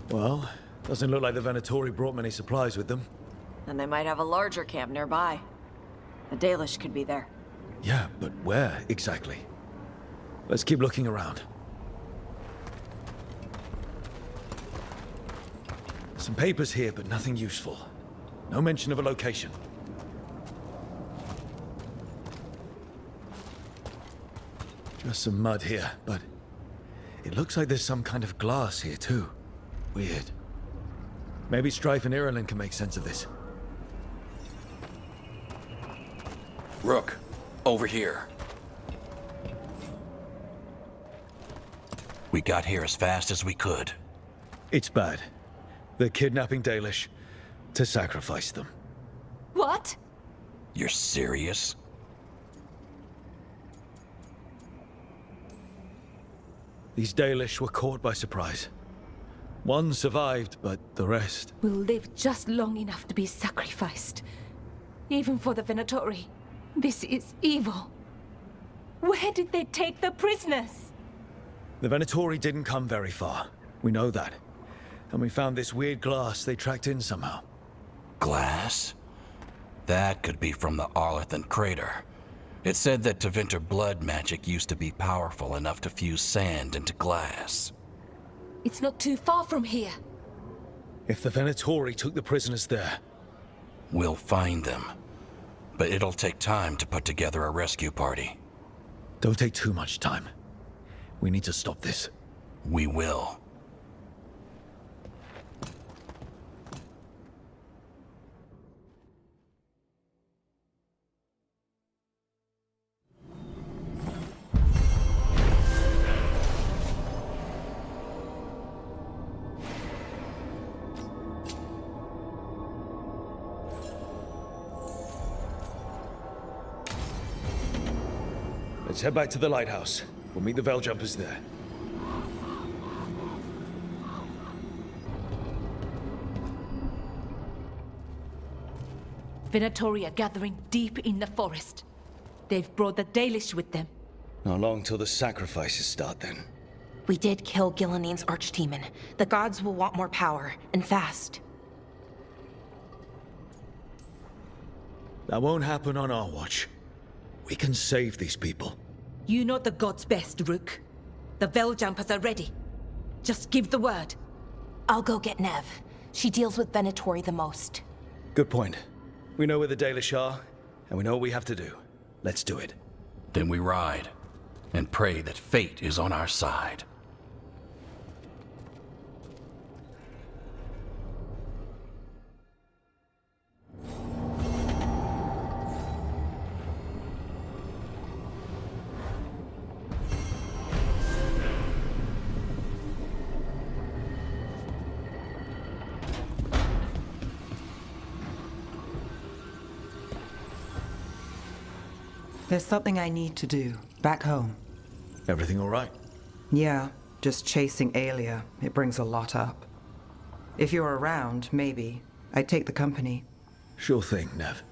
S3: Well, doesn't look like the Venatori brought many supplies with them.
S2: And they might have a larger camp nearby. The Dalish could be there.
S3: Yeah, but where exactly? Let's keep looking around. Some papers here, but nothing useful. No mention of a location. Just some mud here, but it looks like there's some kind of glass here too. Weird. Maybe Strife and Irulan can make sense of this.
S18: Rook, over here. We got here as fast as we could.
S3: It's bad. They're kidnapping Dalish to sacrifice them.
S10: What?
S18: You're serious?
S3: These Dalish were caught by surprise. One survived, but the rest...
S10: Will live just long enough to be sacrificed. Even for the Venatori. This is evil. Where did they take the prisoners?
S3: The Venatori didn't come very far. We know that. And we found this weird glass they tracked in somehow.
S18: Glass? That could be from the Arlethan crater. It said that Tevinter blood magic used to be powerful enough to fuse sand into glass.
S10: It's not too far from here.
S3: If the Venatori took the prisoners there...
S18: We'll find them. But it'll take time to put together a rescue party.
S3: Don't take too much time. We need to stop this.
S18: We will.
S3: Let's head back to the lighthouse. We'll meet the Veiljumpers there.
S10: Venatori are gathering deep in the forest. They've brought the Dalish with them.
S3: Not long till the sacrifices start then.
S14: We did kill Gilanine's archdemon. The gods will want more power, and fast.
S3: That won't happen on our watch. We can save these people.
S10: You know the gods best, Rook. The Veiljumpers are ready. Just give the word.
S14: I'll go get Nev. She deals with Venatori the most.
S3: Good point. We know where the Dalish are, and we know what we have to do. Let's do it.
S18: Then we ride, and pray that fate is on our side.
S4: There's something I need to do, back home.
S3: Everything all right?
S4: Yeah, just chasing Aelia. It brings a lot up. If you're around, maybe. I'd take the company.
S3: Sure thing, Nev.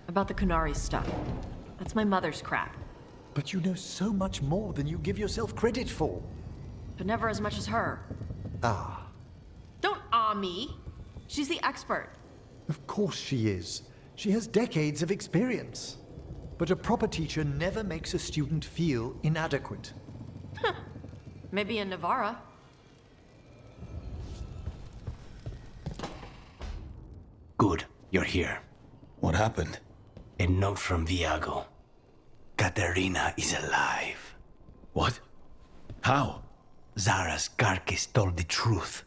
S2: About the Kunari stuff. That's my mother's crap.
S6: But you know so much more than you give yourself credit for.
S2: But never as much as her.
S6: Ah.
S2: Don't me. She's the expert.
S6: Of course she is. She has decades of experience. But a proper teacher never makes a student feel inadequate.
S2: Maybe in Navarra.
S11: Good, you're here.
S3: What happened?
S11: A note from Viago. Katerina is alive.
S3: What? How?
S11: Zara's carcass told the truth.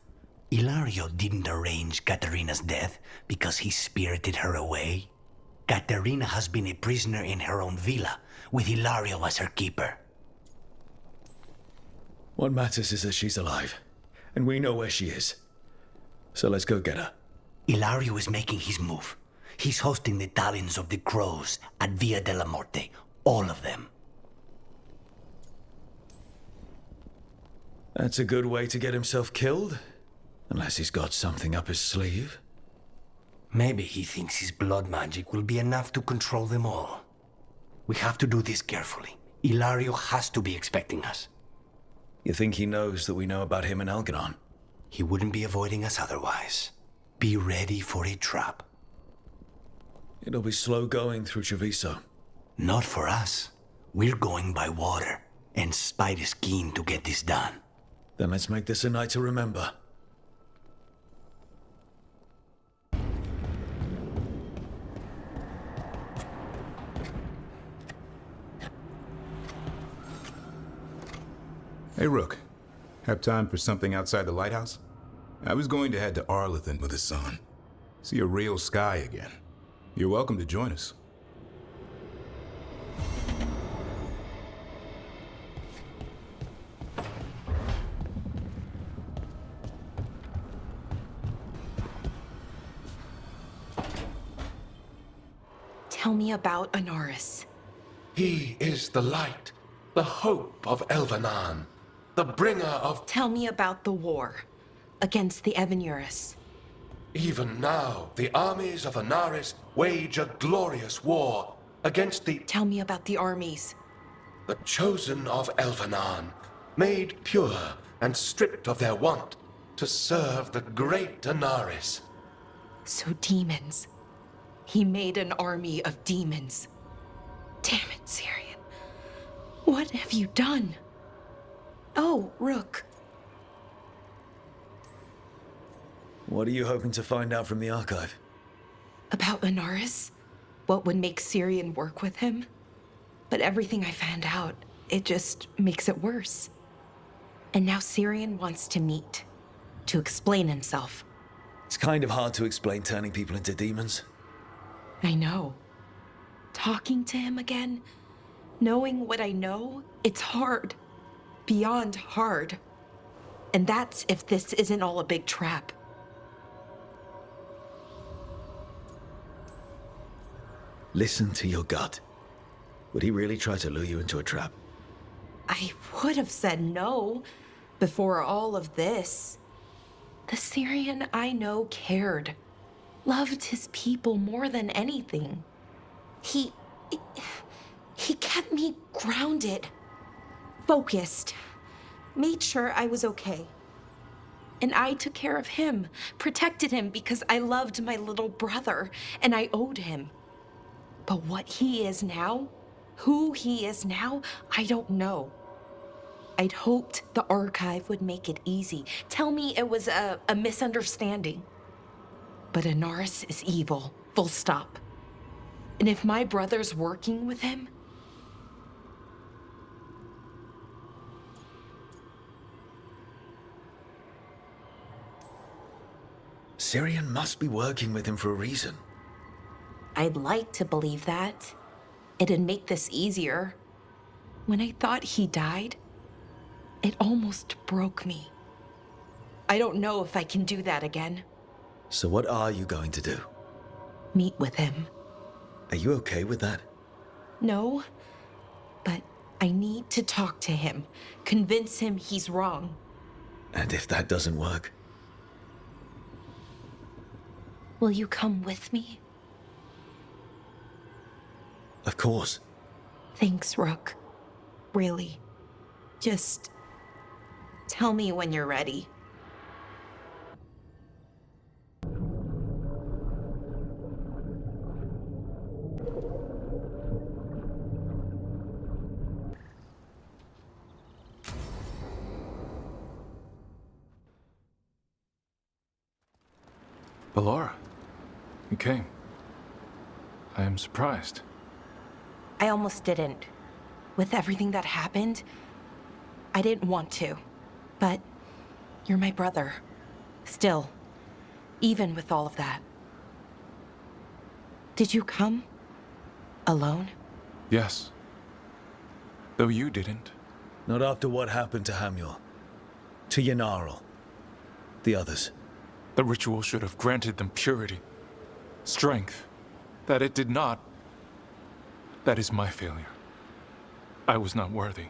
S11: Ilario didn't arrange Katerina's death because he spirited her away. Katerina has been a prisoner in her own villa, with Ilario as her keeper.
S3: What matters is that she's alive, and we know where she is. So let's go get her.
S11: Ilario is making his move. He's hosting the Talons of the Crows at Via de la Morte. All of them.
S3: That's a good way to get himself killed. Unless he's got something up his sleeve.
S11: Maybe he thinks his blood magic will be enough to control them all. We have to do this carefully. Ilario has to be expecting us.
S3: You think he knows that we know about him and Elganon?
S11: He wouldn't be avoiding us otherwise. Be ready for a trap.
S3: It'll be slow going through Treviso.
S11: Not for us. We're going by water, and Spite is keen to get this done.
S3: Then let's make this a night to remember.
S12: Hey, Rook. Have time for something outside the lighthouse? I was going to head to Arlington with the sun. See a real sky again. You're welcome to join us.
S14: Tell me about Anaris.
S5: He is the light, the hope of Elvenan, the bringer of...
S14: Tell me about the war against the Evenuris.
S5: Even now, the armies of Anaris wage a glorious war against the...
S14: Tell me about the armies.
S5: The chosen of Elvenan, made pure and stripped of their want to serve the great Anaris.
S14: So demons. He made an army of demons. Damn it, Syrian. What have you done? Oh, Rook.
S3: What are you hoping to find out from the archive?
S14: About Anaris? What would make Syrian work with him? But everything I found out, it just makes it worse. And now Syrian wants to meet, to explain himself.
S3: It's kind of hard to explain turning people into demons.
S14: I know. Talking to him again, knowing what I know, it's hard. Beyond hard. And that's if this isn't all a big trap.
S3: Listen to your gut. Would he really try to lure you into a trap?
S14: I would have said no before all of this. The Syrian I know cared. Loved his people more than anything. He kept me grounded, focused, made sure I was okay. And I took care of him, protected him because I loved my little brother and I owed him. But what he is now, who he is now, I don't know. I'd hoped the archive would make it easy. Tell me it was a misunderstanding. But Anaris is evil, full stop. And if my brother's working with him...
S3: Syrian must be working with him for a reason.
S14: I'd like to believe that. It'd make this easier. When I thought he died, it almost broke me. I don't know if I can do that again.
S3: So what are you going to do?
S14: Meet with him.
S3: Are you okay with that?
S14: No, but I need to talk to him, convince him he's wrong.
S3: And if that doesn't work?
S14: Will you come with me?
S3: Of course.
S14: Thanks, Rook. Really. Just tell me when you're ready.
S21: Ballora, you came. I am surprised.
S14: I almost didn't. With everything that happened, I didn't want to. But you're my brother. Still. Even with all of that. Did you come? Alone?
S21: Yes. Though you didn't.
S3: Not after what happened to Hamuel. To Yanarl. The others.
S21: The ritual should have granted them purity, strength. that it did not, that is my failure. I was not worthy.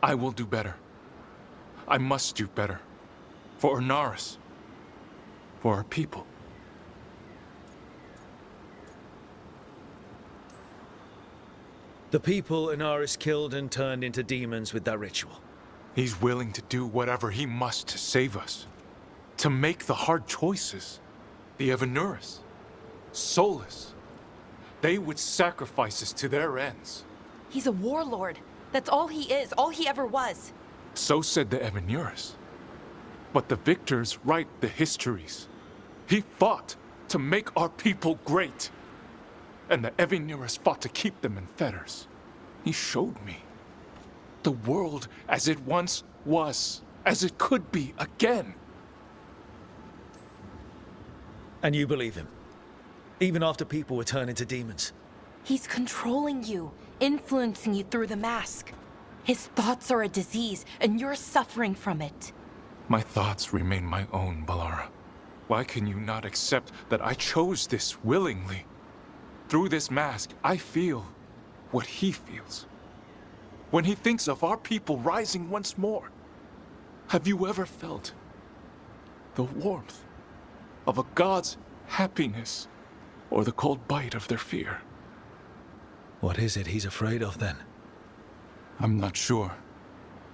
S21: I will do better. I must do better. For Ornaris. For our people.
S3: The people Inaris killed and turned into demons with that ritual.
S21: He's willing to do whatever he must to save us. To make the hard choices. The Evanuris. Soulless. They would sacrifice us to their ends.
S14: He's a warlord. That's all he is, all he ever was.
S21: So said the Evanuris. But the victors write the histories. He fought to make our people great. And the Evanuris fought to keep them in fetters. He showed me the world as it once was, as it could be again.
S3: And you believe him? Even after people were turned into demons?
S14: He's controlling you, influencing you through the mask. His thoughts are a disease, and you're suffering from it.
S21: My thoughts remain my own, Balara. Why can you not accept that I chose this willingly? Through this mask, I feel what he feels. When he thinks of our people rising once more, have you ever felt the warmth of a god's happiness or the cold bite of their fear?
S3: What is it he's afraid of then?
S21: I'm not sure,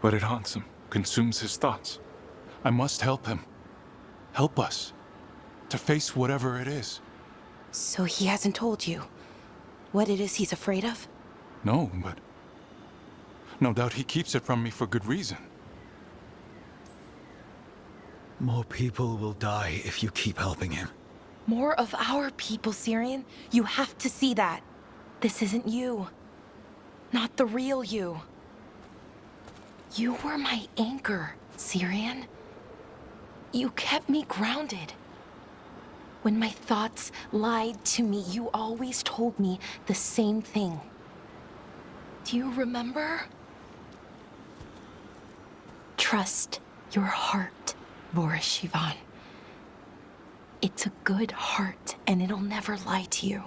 S21: but it haunts him, consumes his thoughts. I must help him. Help us to face whatever it is.
S14: So he hasn't told you what it is he's afraid of?
S21: No, but no doubt he keeps it from me for good reason.
S3: More people will die if you keep helping him.
S14: More of our people, Syrian. You have to see that. This isn't you. Not the real you. You were my anchor, Syrian. You kept me grounded. When my thoughts lied to me, you always told me the same thing. Do you remember? Trust your heart, Boris Shivan. It's a good heart, and it'll never lie to you.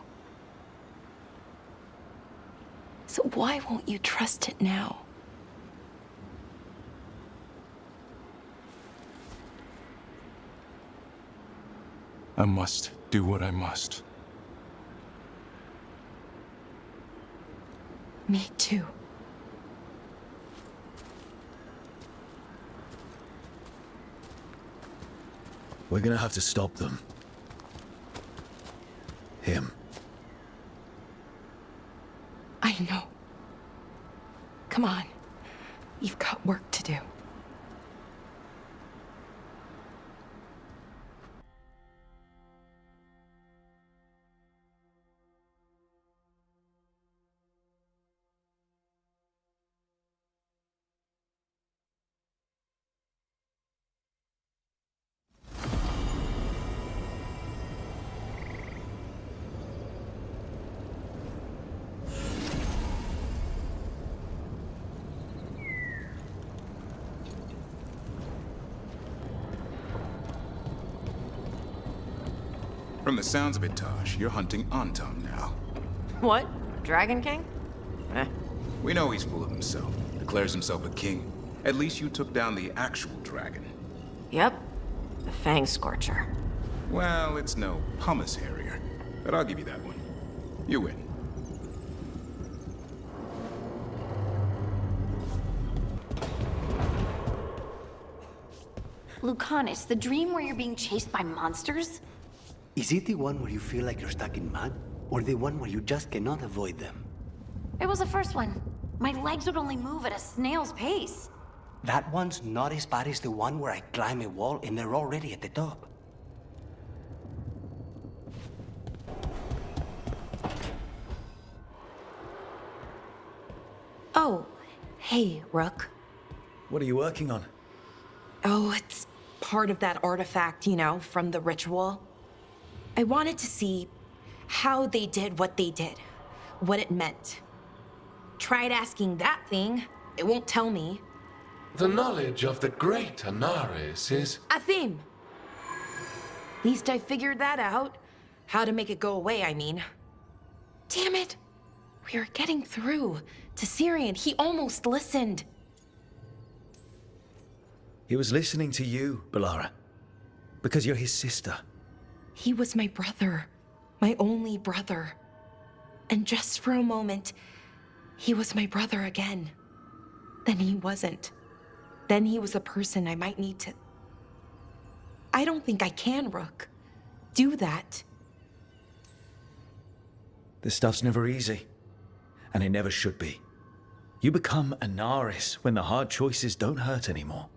S14: So why won't you trust it now?
S21: I must do what I must.
S14: Me too.
S3: We're gonna have to stop them. Him.
S14: I know. Come on. You've got work to do.
S12: From the sounds of it, Tosh, you're hunting Anton now.
S2: What? Dragon King?
S12: We know he's full of himself. Declares himself a king. At least you took down the actual dragon.
S2: Yep. The Fang Scorcher.
S12: Well, it's no pumice harrier, but I'll give you that one. You win.
S1: Lucanus, the dream where you're being chased by monsters?
S11: Is it the one where you feel like you're stuck in mud, or the one where you just cannot avoid them?
S1: It was the first one. My legs would only move at a snail's pace.
S11: That one's not as bad as the one where I climb a wall and they're already at the top.
S14: Oh, hey, Rook.
S3: What are you working on?
S14: Oh, it's part of that artifact, you know, from the ritual. I wanted to see how they did what they did, what it meant. Tried asking that thing, it won't tell me.
S5: The knowledge of the great Anaris is...
S14: A theme. At least I figured that out. How to make it go away, I mean. Damn it! We were getting through to Syrian. He almost listened.
S3: He was listening to you, Balara. Because you're his sister.
S14: He was my brother. My only brother. And just for a moment, he was my brother again. Then he wasn't. Then he was a person I might need to... I don't think I can, Rook. Do that.
S3: This stuff's never easy. And it never should be. You become a Naris when the hard choices don't hurt anymore.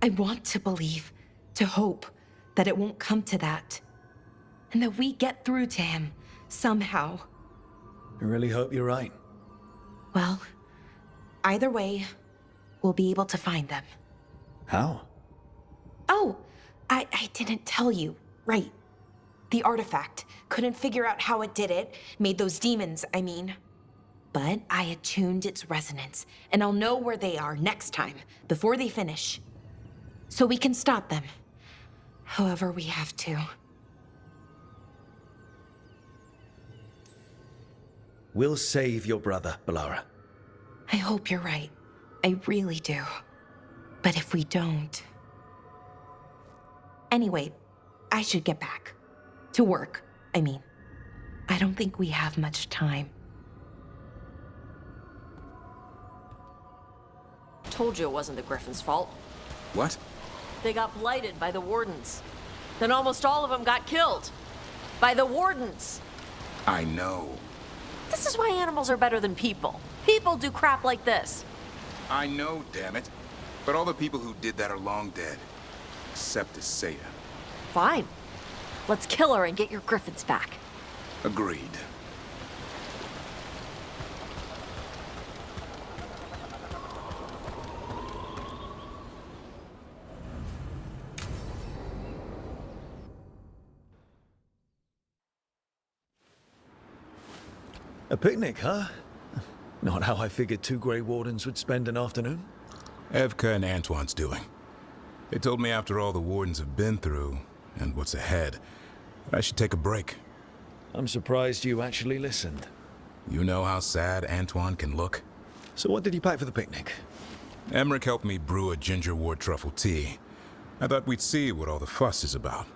S14: I want to believe, to hope, that it won't come to that. And that we get through to him, somehow.
S3: I really hope you're right.
S14: Well, either way, we'll be able to find them.
S3: How?
S14: Oh, I didn't tell you. Right. The artifact. Couldn't figure out how it did it. Made those demons, I mean. But I attuned its resonance, and I'll know where they are next time, before they finish. So we can stop them. However we have to.
S3: We'll save your brother, Balara.
S14: I hope you're right. I really do. But if we don't... Anyway, I should get back. To work, I mean. I don't think we have much time.
S2: Told you it wasn't the Griffin's fault.
S12: What?
S2: They got blighted by the Wardens. Then almost all of them got killed. By the Wardens.
S12: I know.
S2: This is why animals are better than people. People do crap like this.
S12: I know, damn it. But all the people who did that are long dead. Except Isaiah.
S2: Fine. Let's kill her and get your Griffins back.
S12: Agreed.
S3: A picnic, huh? Not how I figured two Grey Wardens would spend an afternoon.
S12: Evka and Antoine's doing. They told me after all the Wardens have been through, and what's ahead, I should take a break.
S3: I'm surprised you actually listened.
S12: You know how sad Antoine can look?
S3: So what did you pack for the picnic?
S12: Emmerich helped me brew a ginger wort truffle tea. I thought we'd see what all the fuss is about.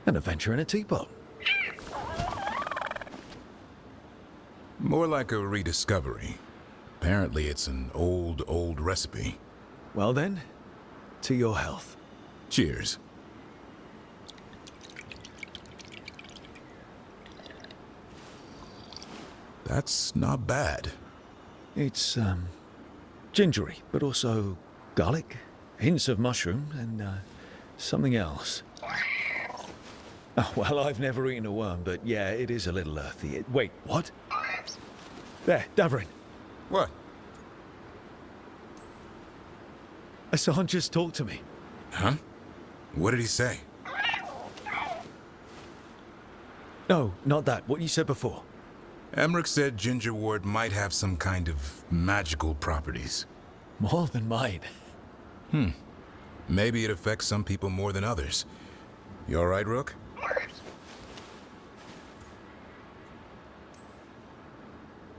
S3: An adventure in a teapot.
S12: More like a rediscovery. Apparently it's an old recipe.
S3: Well then, to your health.
S12: Cheers. That's not bad.
S3: It's, gingery, but also garlic, hints of mushroom, and, something else. Oh, well, I've never eaten a worm, but yeah, it is a little earthy. Wait, what? There, Davrin.
S12: What?
S3: Hassan just talked to me.
S12: Huh? What did he say?
S3: No, not that. What you said before.
S12: Emmerich said ginger wort might have some kind of magical properties.
S3: More than mine.
S12: Maybe it affects some people more than others. You all right, Rook?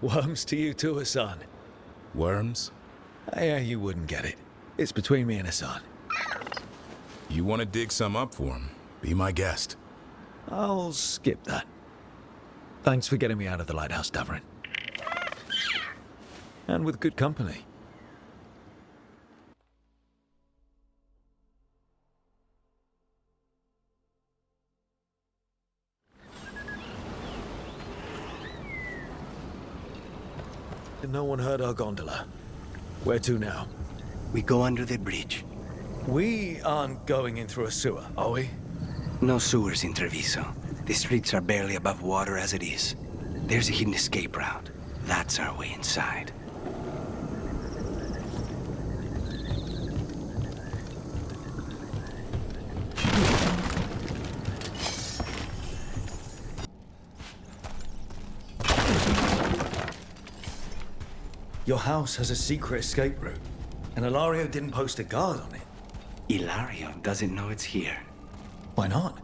S3: Worms to you too, Hassan.
S12: Worms?
S3: Yeah, you wouldn't get it. It's between me and Hassan.
S12: You want to dig some up for him? Be my guest.
S3: I'll skip that. Thanks for getting me out of the lighthouse, Davrin. And with good company. No one heard our gondola. Where to now?
S11: We go under the bridge.
S3: We aren't going in through a sewer, are we?
S11: No sewers in Treviso. The streets are barely above water as it is. There's a hidden escape route. That's our way inside.
S3: Your house has a secret escape route, and Ilario didn't post a guard on it.
S11: Ilario doesn't know it's here.
S3: Why not?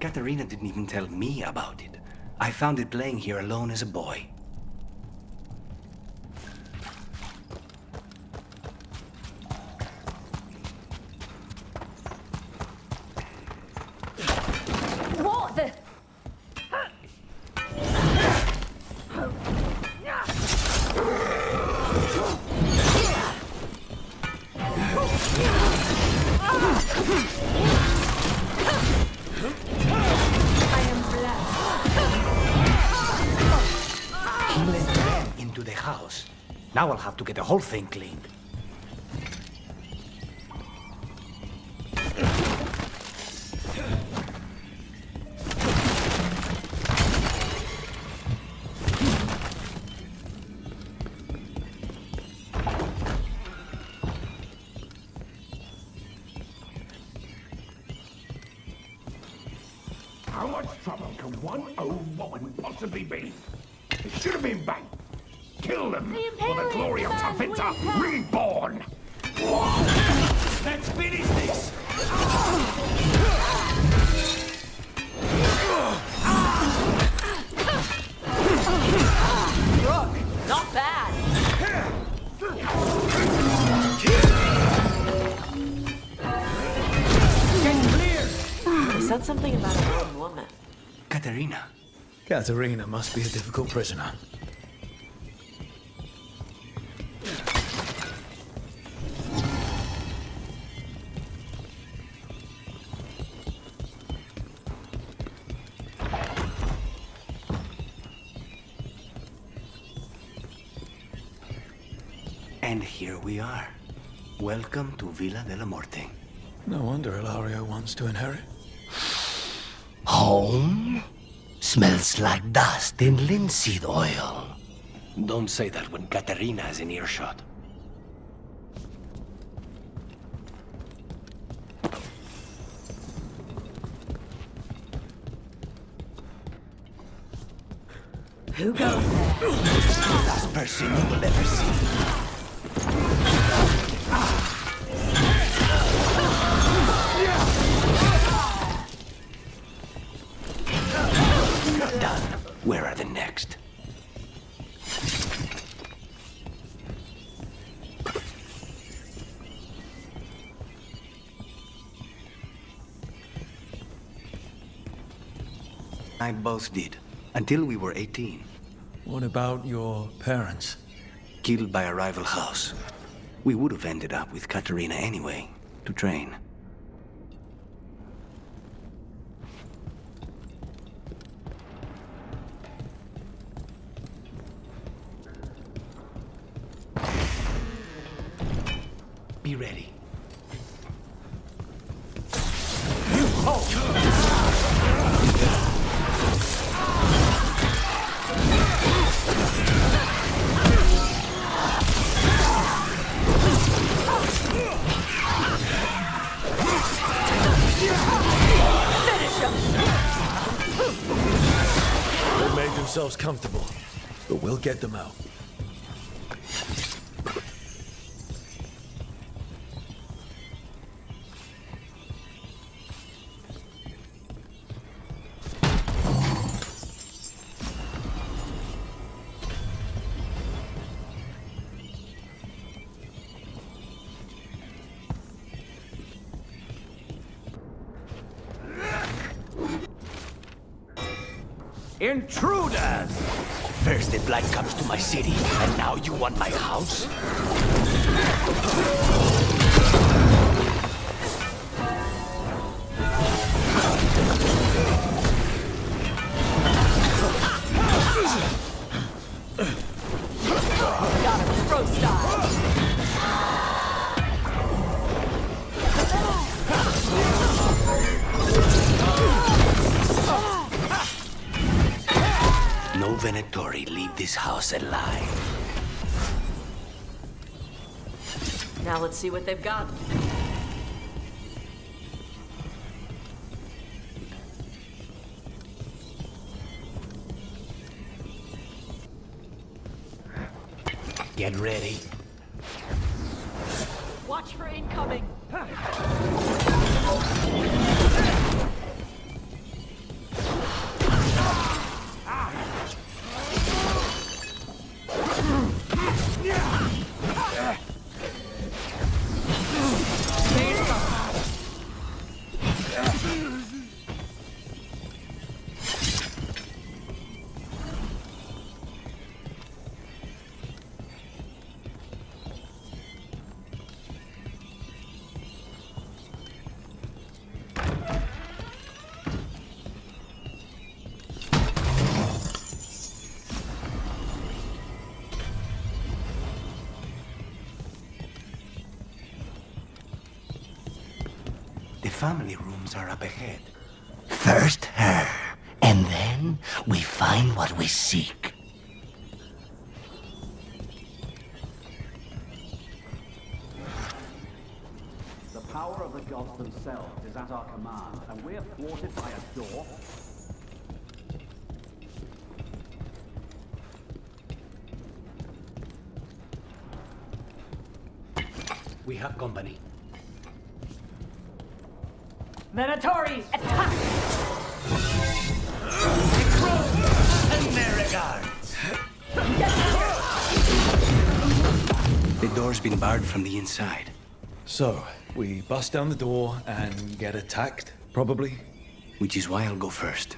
S11: Katerina didn't even tell me about it. I found it playing here alone as a boy.
S10: What the?
S11: He let them into the house. Now I'll have to get the whole thing cleaned.
S8: How much trouble can one old woman possibly be? It should have been banned. Kill them for the glory of Tafinta reborn! Let's finish this!
S2: Rook, not bad. He said something about an old woman.
S11: Katerina.
S3: Katerina must be a difficult prisoner.
S11: And here we are. Welcome to Villa de la Morte.
S3: No wonder Ilario wants to inherit.
S11: Home? Smells like dust and linseed oil. Don't say that when Katerina is in earshot.
S2: Who goes there?
S11: Last person you will ever see. Done. Where are the next? I both did. Until we were 18.
S3: What about your parents?
S11: Killed by a rival house. We would have ended up with Katerina anyway, to train. Be ready.
S3: They made themselves comfortable, but we'll get them out.
S11: Intruders! First the blight comes to my city, and now you want my house?
S2: Got him, pro style.
S11: No Venatori leave this house alive.
S2: Now let's see what they've got.
S11: Get ready.
S2: Watch for incoming.
S11: family rooms are up ahead. First her, and then we find what we seek.
S13: The power of the gods themselves is at our command, and we're thwarted by a door.
S11: We have company.
S15: Venatori, attack!
S11: And their regards. The door's been barred from the inside.
S3: So, we bust down the door and get attacked, probably?
S11: Which is why I'll go first.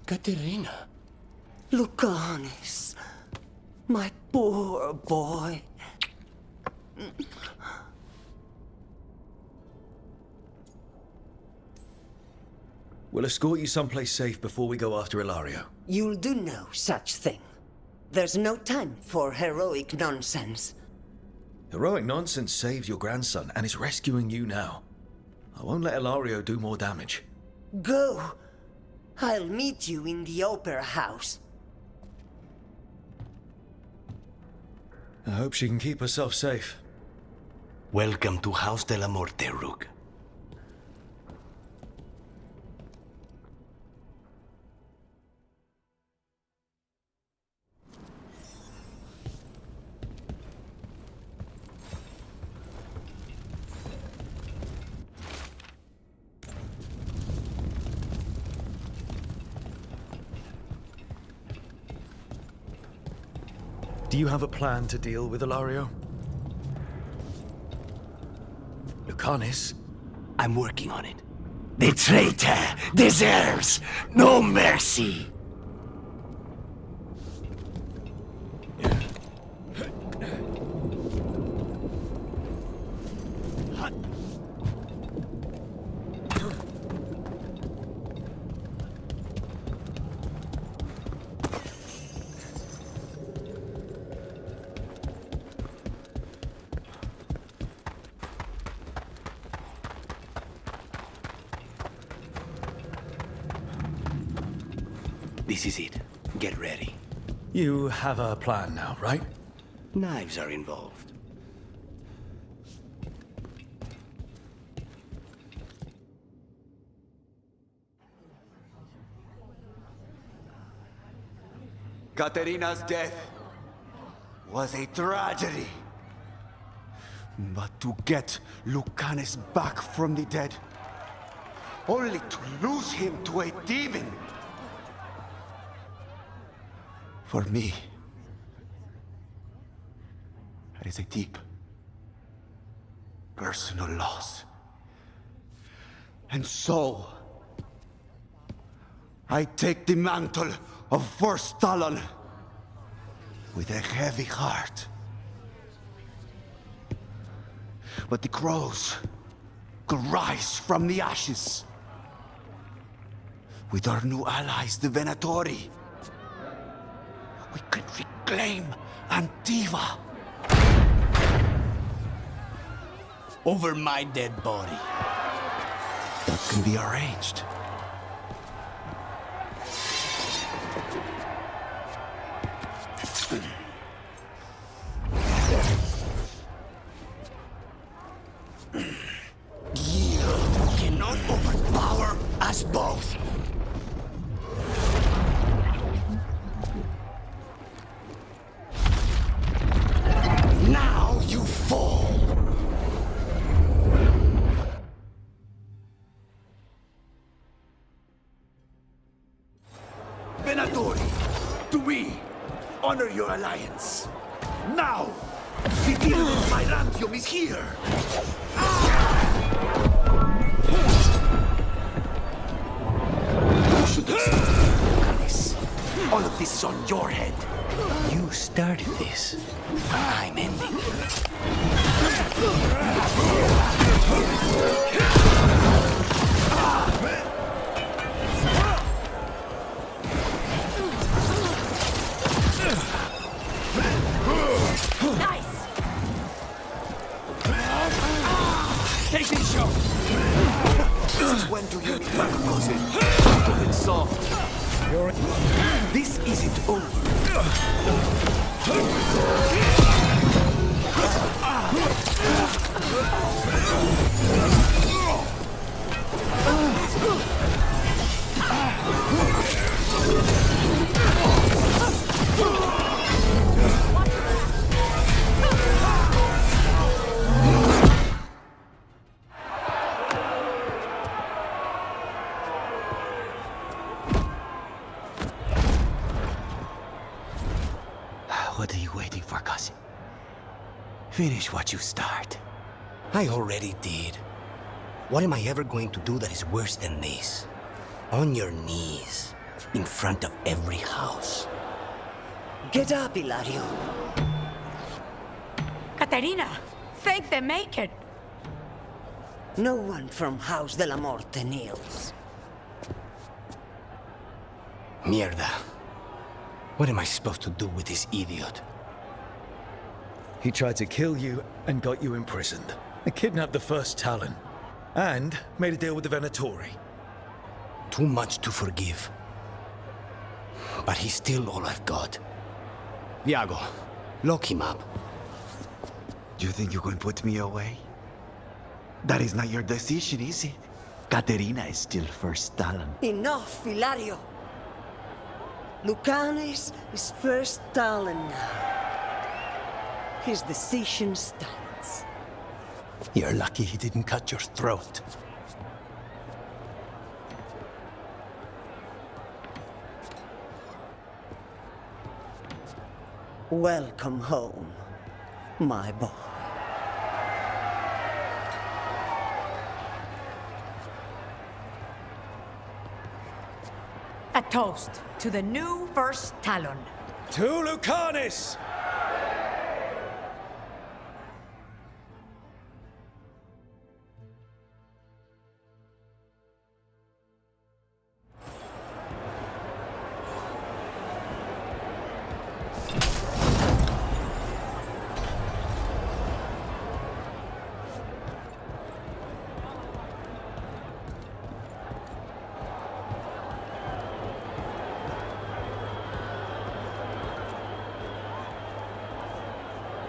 S22: Katerina. Lucanis. My poor boy.
S3: We'll escort you someplace safe before we go after Ilario.
S22: You'll do no such thing. There's no time for heroic nonsense.
S3: Heroic nonsense saved your grandson and is rescuing you now. I won't let Ilario do more damage.
S22: Go. I'll meet you in the opera house.
S3: I hope she can keep herself safe.
S11: Welcome to House de la Morte, Rook.
S3: Do you have a plan to deal with Ilario? Lucanis?
S11: I'm working on it. The traitor deserves no mercy. This is it. Get ready.
S3: You have a plan now, right?
S11: Knives are involved.
S24: Katerina's death was a tragedy. But to get Lucanis back from the dead, only to lose him to a demon. For me, that is a deep, personal loss. And so, I take the mantle of First Talon with a heavy heart. But the crows could rise from the ashes. With our new allies, the Venatori, we can reclaim Antiva.
S11: Over my dead body.
S24: That can be arranged.
S11: Yield cannot overpower us both. Now you fall.
S24: Venatori, to we honor your alliance. Now, the demon of my Rantium is here. You should have stopped this. All of this is on your head.
S11: You started this. I'm ending it.
S8: Take these shots! Since when do you need back poses? Put it soft. This isn't over.
S11: What are you waiting for, cousin? Finish what you start. I already did. What am I ever going to do that is worse than this? On your knees, in front of every house.
S22: Get up, Hilario.
S16: Caterina, thank the Maker.
S22: No one from House de la Morte kneels.
S11: Mierda. What am I supposed to do with this idiot?
S3: He tried to kill you and got you imprisoned. And kidnapped the first Talon. And made a deal with the Venatori.
S11: Too much to forgive. But he's still all I've got. Viago, lock him up.
S24: You think you can put me away? That is not your decision, is it? Caterina is still first Talon.
S22: Enough, Hilario. Lucanes is first Talon now. His decision stands.
S11: You're lucky he didn't cut your throat.
S22: Welcome home, my boy.
S16: A toast to the new first Talon.
S3: To Lucanis!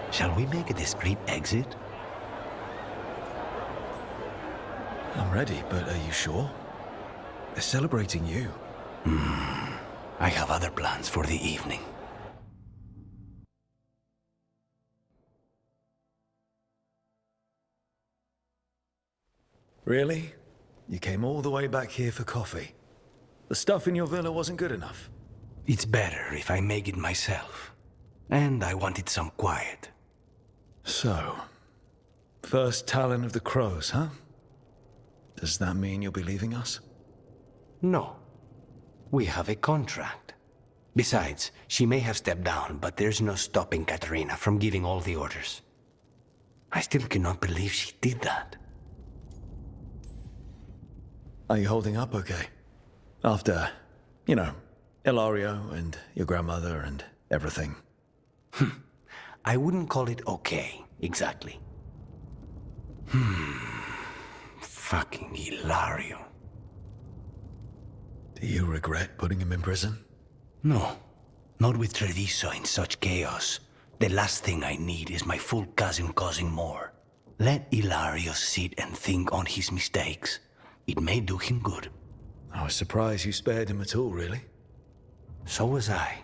S11: Shall we make a discreet exit?
S3: I'm ready, but are you sure? They're celebrating you.
S11: I have other plans for the evening.
S3: Really? You came all the way back here for coffee? The stuff in your villa wasn't good enough?
S11: It's better if I make it myself. And I wanted some quiet.
S3: So, first Talon of the Crows, huh? Does that mean you'll be leaving us?
S11: No. We have a contract. Besides, she may have stepped down, but there's no stopping Caterina from giving all the orders. I still cannot believe she did that.
S3: Are you holding up okay? After, you know, Ilario and your grandmother and everything.
S11: I wouldn't call it okay, exactly. Fucking Hilario.
S3: Do you regret putting him in prison?
S11: No, not with Treviso in such chaos. The last thing I need is my full cousin causing more. Let Hilario sit and think on his mistakes. It may do him good.
S3: I was surprised you spared him at all, really.
S11: So was I.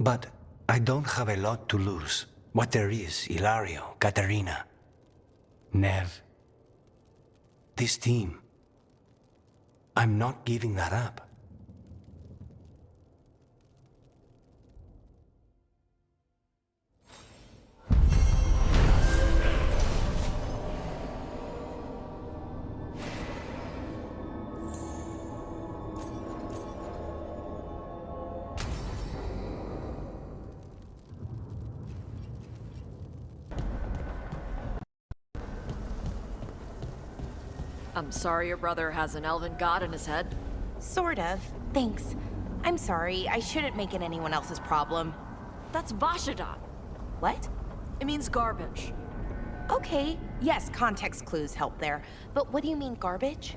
S11: But I don't have a lot to lose. What there is, Hilario, Caterina, Nev. This team. I'm not giving that up.
S2: I'm sorry your brother has an elven god in his head.
S14: Sort of. Thanks. I'm sorry. I shouldn't make it anyone else's problem.
S2: That's Vashadat.
S14: What?
S2: It means garbage.
S14: Okay. Yes, context clues help there. But what do you mean, garbage?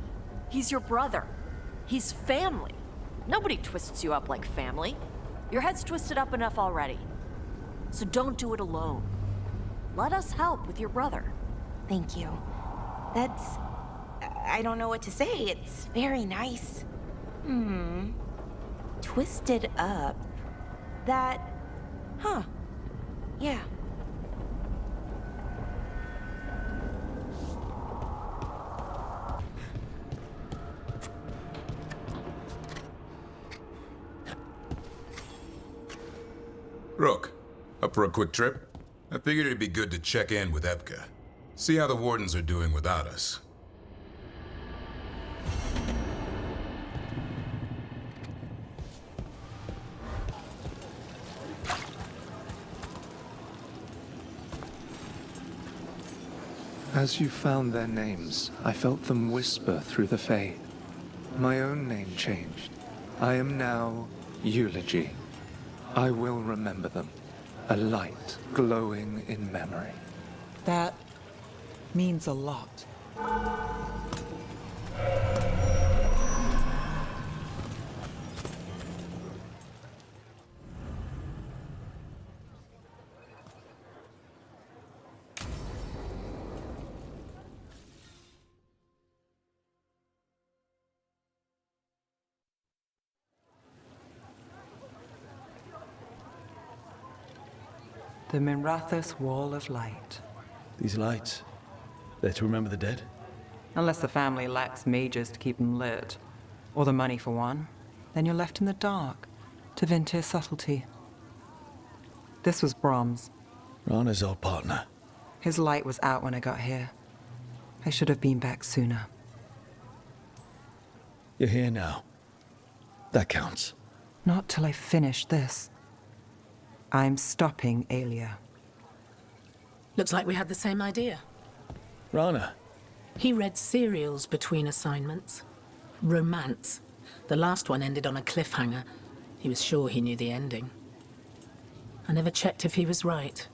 S2: He's your brother. He's family. Nobody twists you up like family. Your head's twisted up enough already. So don't do it alone. Let us help with your brother.
S14: Thank you. That's... I don't know what to say. It's very nice. Twisted up. That... Huh. Yeah.
S12: Rook, up for a quick trip? I figured it'd be good to check in with Evka. See how the Wardens are doing without us.
S9: As you found their names, I felt them whisper through the fade. My own name changed. I am now Eulogy. I will remember them. A light glowing in memory.
S4: That means a lot. The Minrathous Wall of Light.
S3: These lights, they're to remember the dead?
S4: Unless the family lacks mages to keep them lit, or the money for one, then you're left in the dark to Vintir's subtlety. This was Brom's.
S3: Rana's old partner.
S4: His light was out when I got here. I should have been back sooner.
S3: You're here now. That counts.
S4: Not till I finish this. I'm stopping Aelia.
S17: Looks like we had the same idea.
S3: Rana.
S17: He read serials between assignments. Romance. The last one ended on a cliffhanger. He was sure he knew the ending. I never checked if he was right.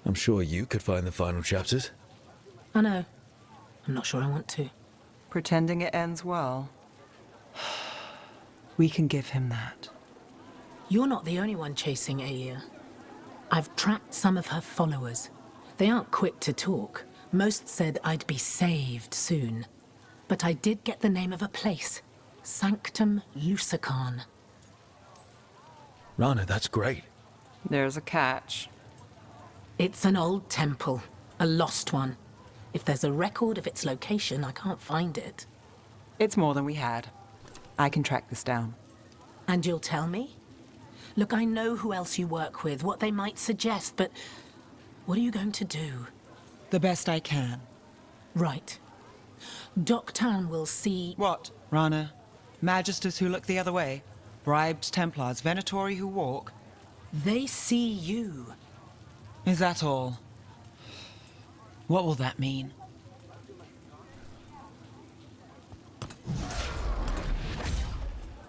S3: I'm sure you could find the final chapters.
S17: I know. I'm not sure I want to.
S4: Pretending it ends well. We can give him that.
S17: You're not the only one chasing Aelia. I've tracked some of her followers. They aren't quick to talk. Most said I'd be saved soon. But I did get the name of a place. Sanctum Lucican.
S3: Rana, that's great.
S4: There's a catch.
S17: It's an old temple. A lost one. If there's a record of its location, I can't find it.
S4: It's more than we had. I can track this down.
S17: And you'll tell me? Look, I know who else you work with, what they might suggest, but what are you going to do?
S4: The best I can.
S17: Right. Docktown will see...
S4: What, Rana? Magisters who look the other way? Bribed Templars, Venatori who walk?
S17: They see you.
S4: Is that all? What will that mean?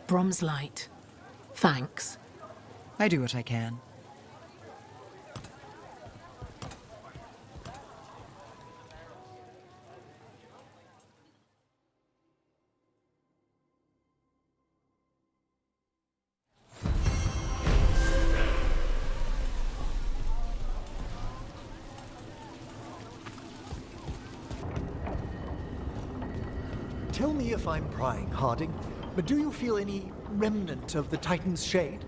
S17: Brom's light. Thanks.
S4: I do what I can.
S6: Tell me if I'm prying, Harding, but do you feel any remnant of the Titan's shade?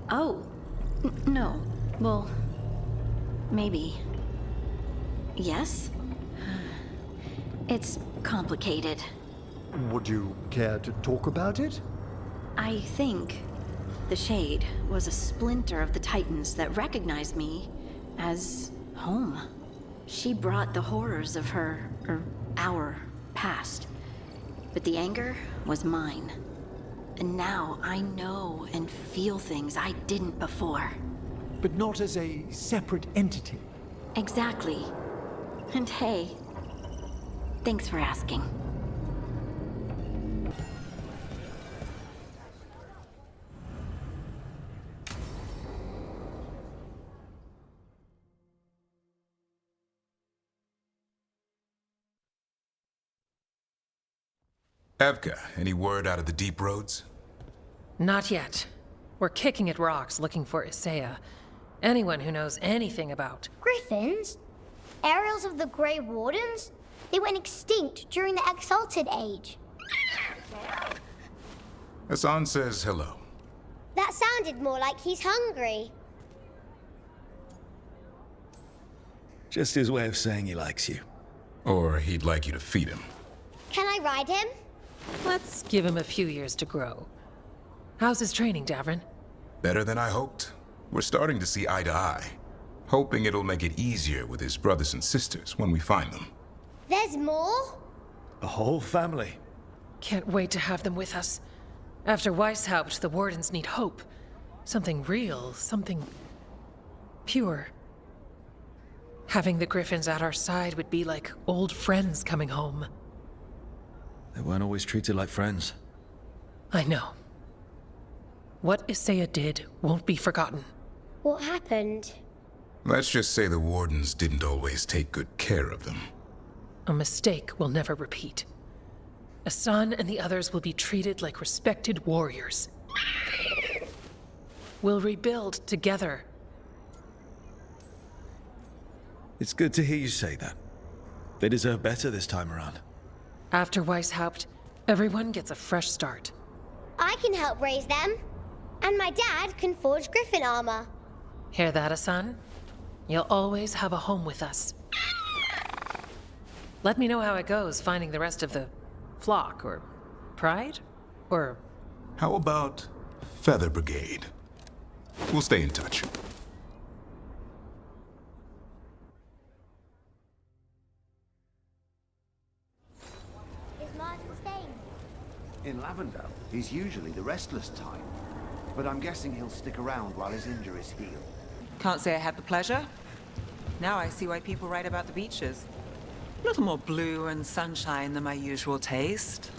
S1: Oh, no. Well, maybe. Yes? It's complicated.
S6: Would you care to talk about it?
S1: I think the Shade was a splinter of the Titans that recognized me as home. She brought the horrors of our past. But the anger was mine. And now I know and feel things I didn't before.
S6: But not as a separate entity.
S1: Exactly. And hey, thanks for asking.
S12: Evka, any word out of the deep roads?
S7: Not yet. We're kicking at rocks looking for Isaiah. Anyone who knows anything about...
S19: Griffins? Aerials of the Grey Wardens? They went extinct during the Exalted Age.
S12: Hassan says hello.
S19: That sounded more like he's hungry.
S3: Just his way of saying he likes you.
S12: Or he'd like you to feed him.
S19: Can I ride him?
S7: Let's give him a few years to grow. How's his training, Davrin?
S12: Better than I hoped. We're starting to see eye to eye. Hoping it'll make it easier with his brothers and sisters when we find them.
S19: There's more?
S3: A whole family.
S7: Can't wait to have them with us. After Weishaupt, the Wardens need hope. Something real, something... pure. Having the Griffins at our side would be like old friends coming home.
S3: They weren't always treated like friends.
S7: I know. What Isaiah did won't be forgotten.
S19: What happened?
S12: Let's just say the Wardens didn't always take good care of them.
S7: A mistake we'll never repeat. Hassan and the others will be treated like respected warriors. We'll rebuild together.
S3: It's good to hear you say that. They deserve better this time around.
S7: After Weishaupt, everyone gets a fresh start.
S19: I can help raise them. And my dad can forge Griffin armor.
S7: Hear that, Hassan? You'll always have a home with us. Let me know how it goes finding the rest of the flock, or pride, or...
S12: How about Feather Brigade? We'll stay in touch.
S19: Is Martin staying?
S20: In Lavendale, he's usually the restless type. But I'm guessing he'll stick around while his injuries heal.
S4: Can't say I had the pleasure. Now I see why people write about the beaches. A little more blue and sunshine than my usual taste.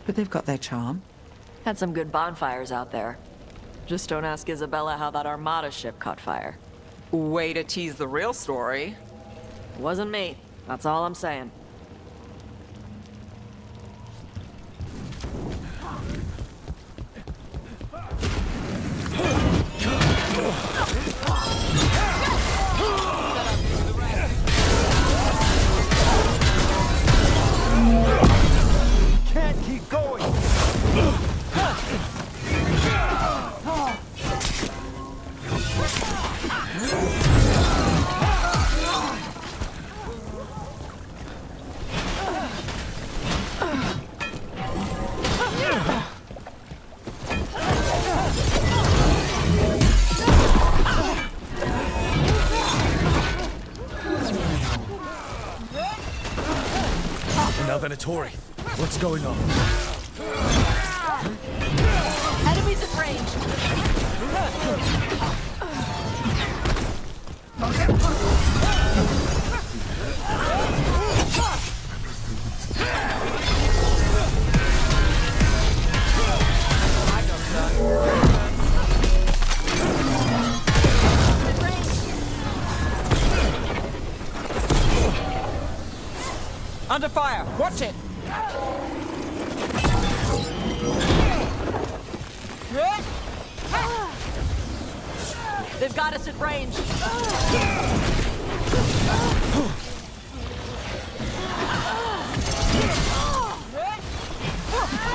S4: But they've got their charm.
S2: Had some good bonfires out there. Just don't ask Isabella how that Armada ship caught fire.
S4: Way to tease the real story.
S2: It wasn't me. That's all I'm saying.
S20: Can't keep going!
S3: Now Venatori, what's going on?
S10: Enemies at range.
S4: Under fire! Watch it!
S2: They've got us at range.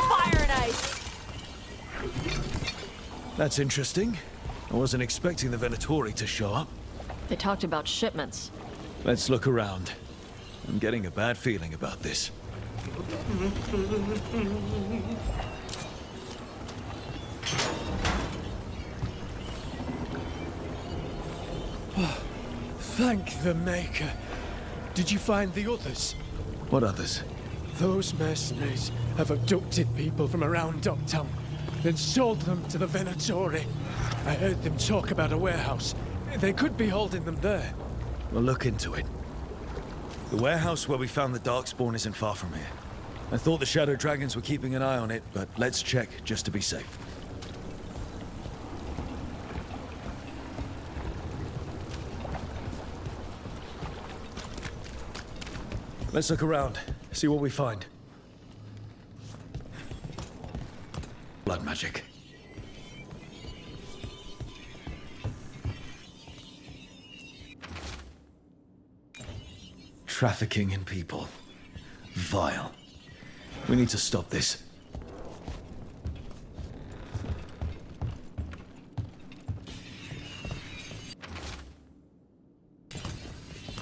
S2: Fire and ice.
S3: That's interesting. I wasn't expecting the Venatori to show up.
S2: They talked about shipments.
S3: Let's look around. I'm getting a bad feeling about this.
S23: Thank the Maker. Did you find the others?
S3: What others?
S23: Those mercenaries have abducted people from around Uptown, then sold them to the Venatori. I heard them talk about a warehouse. They could be holding them there.
S3: We'll look into it. The warehouse where we found the Darkspawn isn't far from here. I thought the Shadow Dragons were keeping an eye on it, but let's check just to be safe. Let's look around, see what we find. Blood magic. Trafficking in people. Vile. We need to stop this.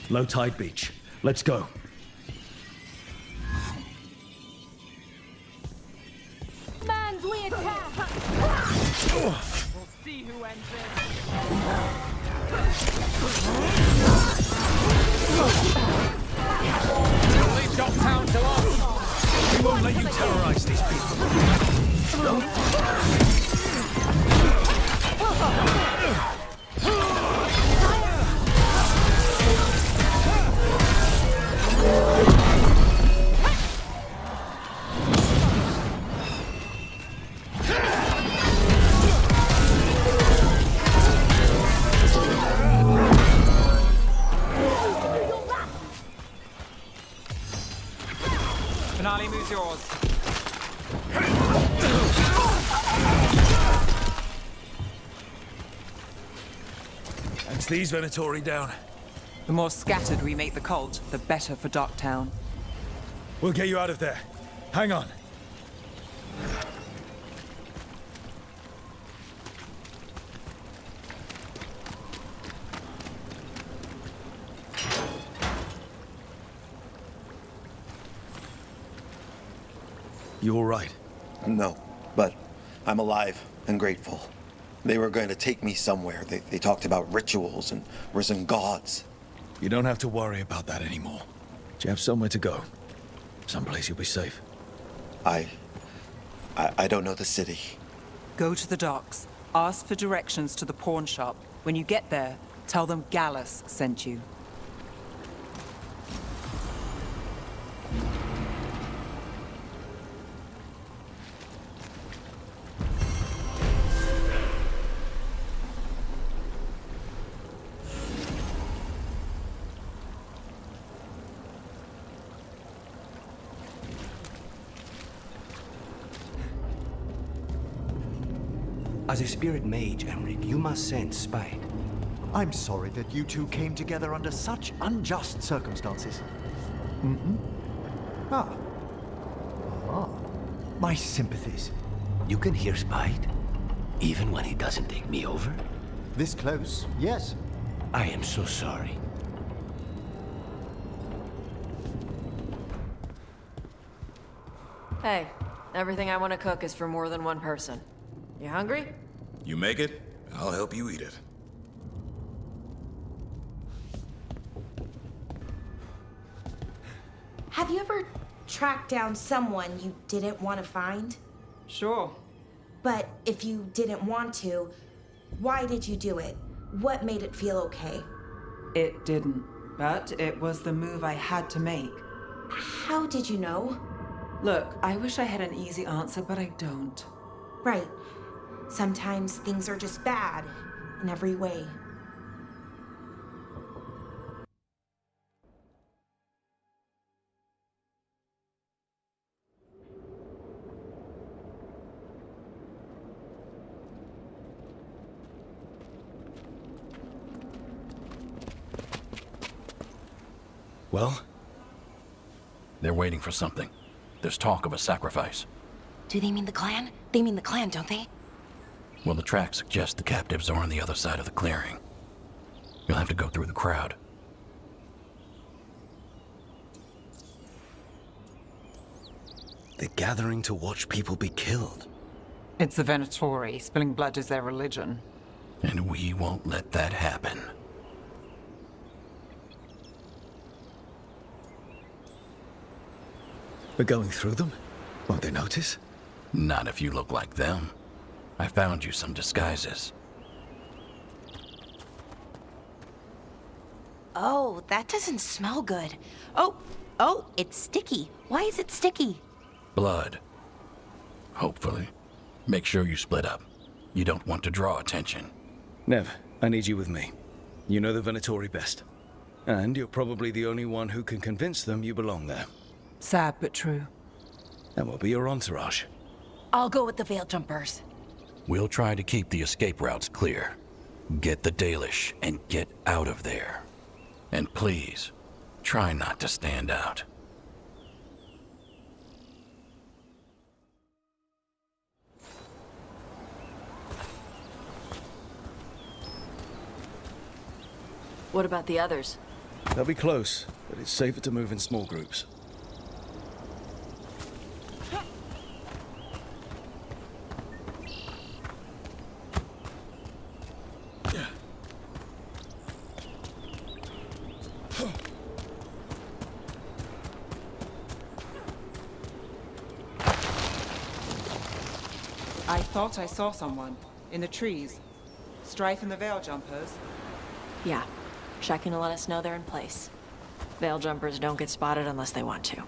S3: Low tide beach. Let's go.
S10: Mans, we attack!
S15: We'll see who ends
S3: Leave Dogtown to us! We won't let you terrorize these people.
S4: Finale moves yours.
S3: That's these Venatori down.
S4: The more scattered we make the cult, the better for Darktown.
S3: We'll get you out of there. Hang on. You all right?
S5: No, but I'm alive and grateful. They were going to take me somewhere. They talked about rituals and risen gods.
S3: You don't have to worry about that anymore. You have somewhere to go. Someplace you'll be safe.
S5: I don't know the city.
S4: Go to the docks. Ask for directions to the pawn shop. When you get there, tell them Gallus sent you.
S11: As a spirit mage, Emmerich, you must sense spite.
S6: I'm sorry that you two came together under such unjust circumstances. Mm-hmm. Ah. My sympathies.
S11: You can hear spite, even when he doesn't take me over?
S6: This close, yes.
S11: I am so sorry.
S2: Hey, everything I want to cook is for more than one person. You hungry?
S12: You make it, I'll help you eat it.
S14: Have you ever tracked down someone you didn't want to find?
S4: Sure.
S14: But if you didn't want to, why did you do it? What made it feel okay?
S4: It didn't, but it was the move I had to make.
S14: How did you know?
S4: Look, I wish I had an easy answer, but I don't.
S14: Right. Sometimes things are just bad in every way.
S13: Well? They're waiting for something. There's talk of a sacrifice.
S14: Do they mean the clan? They mean the clan, don't they?
S13: Well, the tracks suggest the captives are on the other side of the clearing. You'll have to go through the crowd.
S3: They're gathering to watch people be killed.
S4: It's the Venatori. Spilling blood is their religion.
S13: And we won't let that happen.
S3: We're going through them? Won't they notice?
S13: Not if you look like them. I found you some disguises.
S14: Oh, that doesn't smell good. Oh, it's sticky. Why is it sticky?
S13: Blood. Hopefully. Make sure you split up. You don't want to draw attention.
S3: Nev, I need you with me. You know the Venatori best. And you're probably the only one who can convince them you belong there.
S4: Sad but true.
S3: And we'll be your entourage.
S16: I'll go with the Veil Jumpers.
S13: We'll try to keep the escape routes clear. Get the Dalish and get out of there. And please, try not to stand out.
S2: What about the others?
S3: They'll be close, but it's safer to move in small groups.
S4: I thought I saw someone. In the trees. Strife and the Veil Jumpers.
S2: Yeah. Checking to let us know they're in place. Veil Jumpers don't get spotted unless they want to.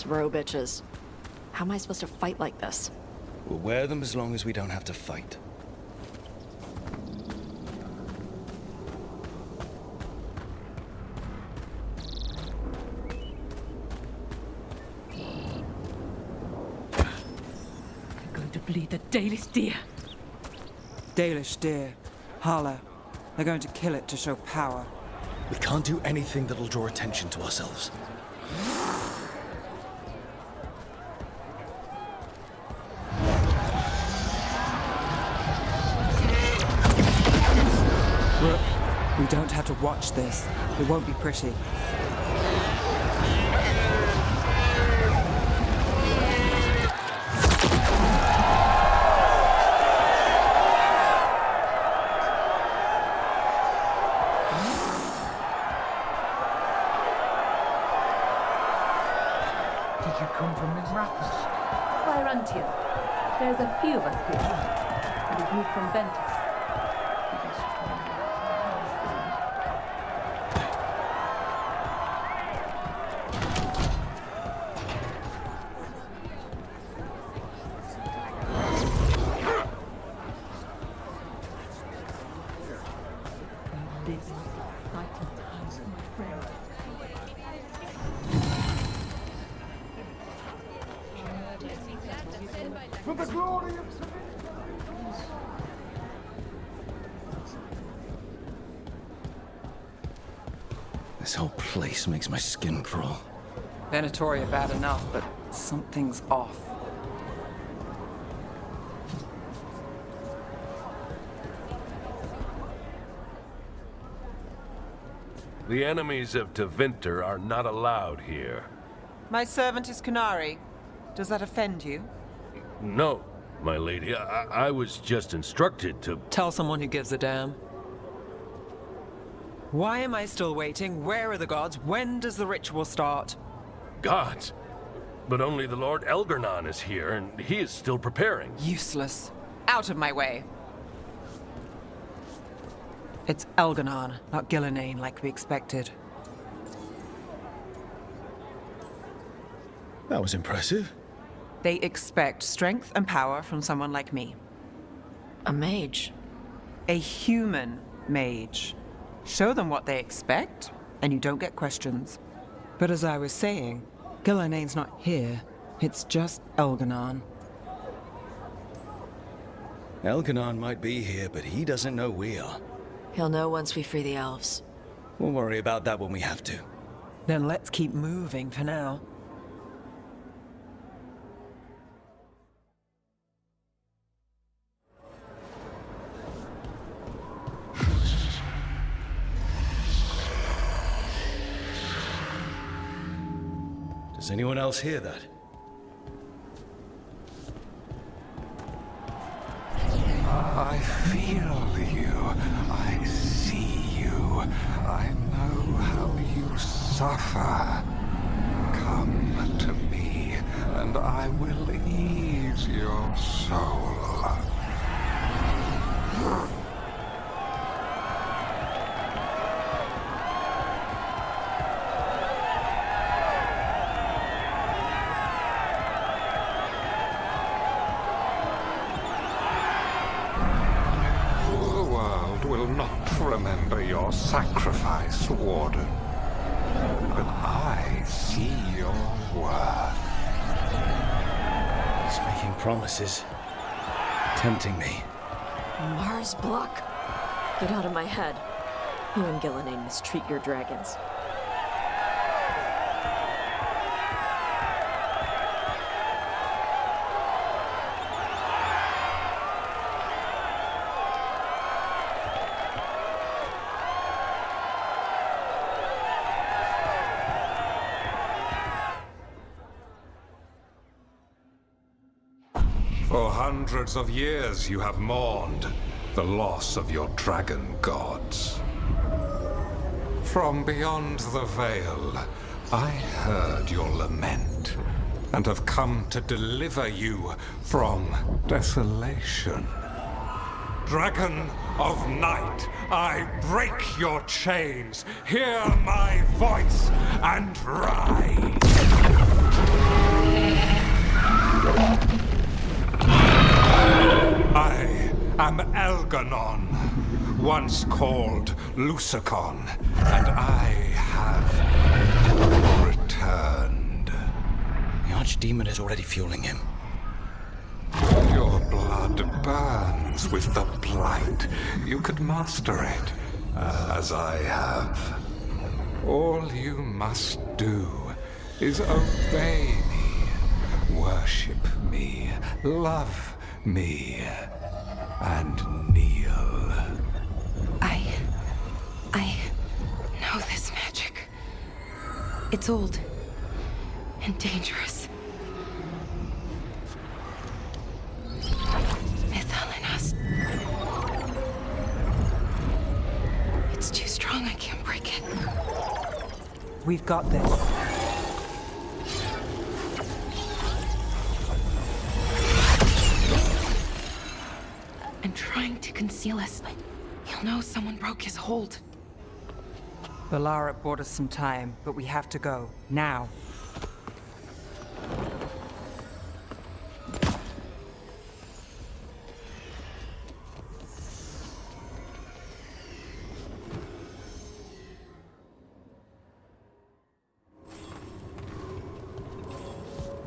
S2: Bro bitches. How am I supposed to fight like this?
S3: We'll wear them as long as we don't have to fight.
S10: They're going to bleed the Dalish deer.
S4: Dalish deer. Hala. They're going to kill it to show power.
S3: We can't do anything that'll draw attention to ourselves.
S4: We don't have to watch this. It won't be pretty.
S10: Did you come from Mizrathos? Quiruntian. There's a few of us here. And we moved from Ventus.
S20: For the glory of
S3: This whole place makes my skin crawl.
S4: Venatori are bad enough, but something's off.
S8: The enemies of Tevinter are not allowed here.
S4: My servant is Kunari. Does that offend you?
S8: No, my lady. I was just instructed to...
S4: Tell someone who gives a damn. Why am I still waiting? Where are the gods? When does the ritual start?
S8: Gods? But only the Lord Elgarnon is here, and he is still preparing.
S4: Useless. Out of my way. It's Elgarnon, not Gillenane like we expected.
S3: That was impressive.
S4: They expect strength and power from someone like me.
S2: A mage?
S4: A human mage. Show them what they expect, and you don't get questions. But as I was saying, Gillenane's not here. It's just Elgarnon.
S3: Elgarnon might be here, but he doesn't know we are.
S2: He'll know once we free the elves.
S3: We'll worry about that when we have to.
S4: Then let's keep moving for now.
S3: Does anyone else hear that?
S18: I feel you. I see you. I know how you suffer. Come to me, and I will ease your soul. Remember your sacrifice, Warden. But I see your worth.
S3: He's making promises. Tempting me.
S2: Mars Block. Get out of my head. You and Gillenane mistreat your dragons.
S18: For hundreds of years you have mourned the loss of your dragon gods. From beyond the veil, I heard your lament, and have come to deliver you from desolation. Dragon of Night, I break your chains. Hear my voice and ride. I am Elganon, once called Lucicon, and I have returned.
S3: The Archdemon is already fueling him.
S18: Your blood burns with the blight. You could master it, as I have. All you must do is obey me, worship me, love me, and kneel.
S14: I know this magic. It's old and dangerous. Mythalinas. It's too strong, I can't break it.
S4: We've got this.
S14: I'm trying to conceal us. He'll know someone broke his hold.
S4: Balara bought us some time, but we have to go. Now.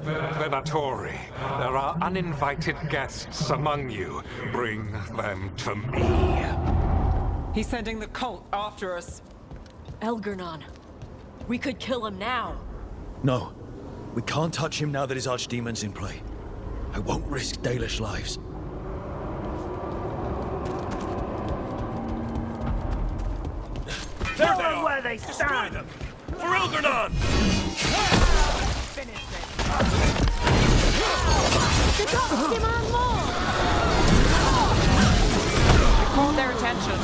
S18: Venatori, there are uninvited guests among you. Bring them to me.
S4: He's sending the cult after us.
S2: Elgarnon. We could kill him now.
S3: No. We can't touch him now that his Archdemon's in play. I won't risk Dalish lives.
S8: There they are! Where they stand! Them. For Elgarnon!
S15: Finish it.
S19: Demand more!
S4: Call their attention.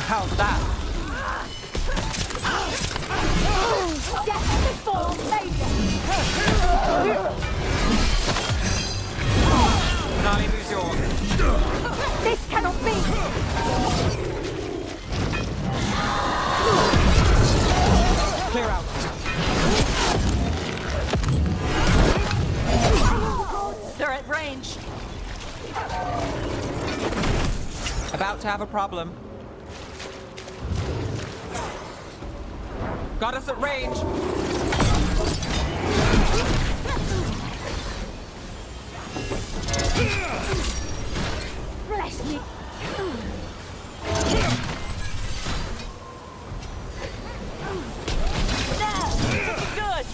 S4: How's that?
S19: Death before failure!
S4: Nali Museum.
S19: This cannot be!
S4: Clear out.
S2: They're at range.
S4: About to have a problem. Got us at range.
S19: Bless me!
S2: Good.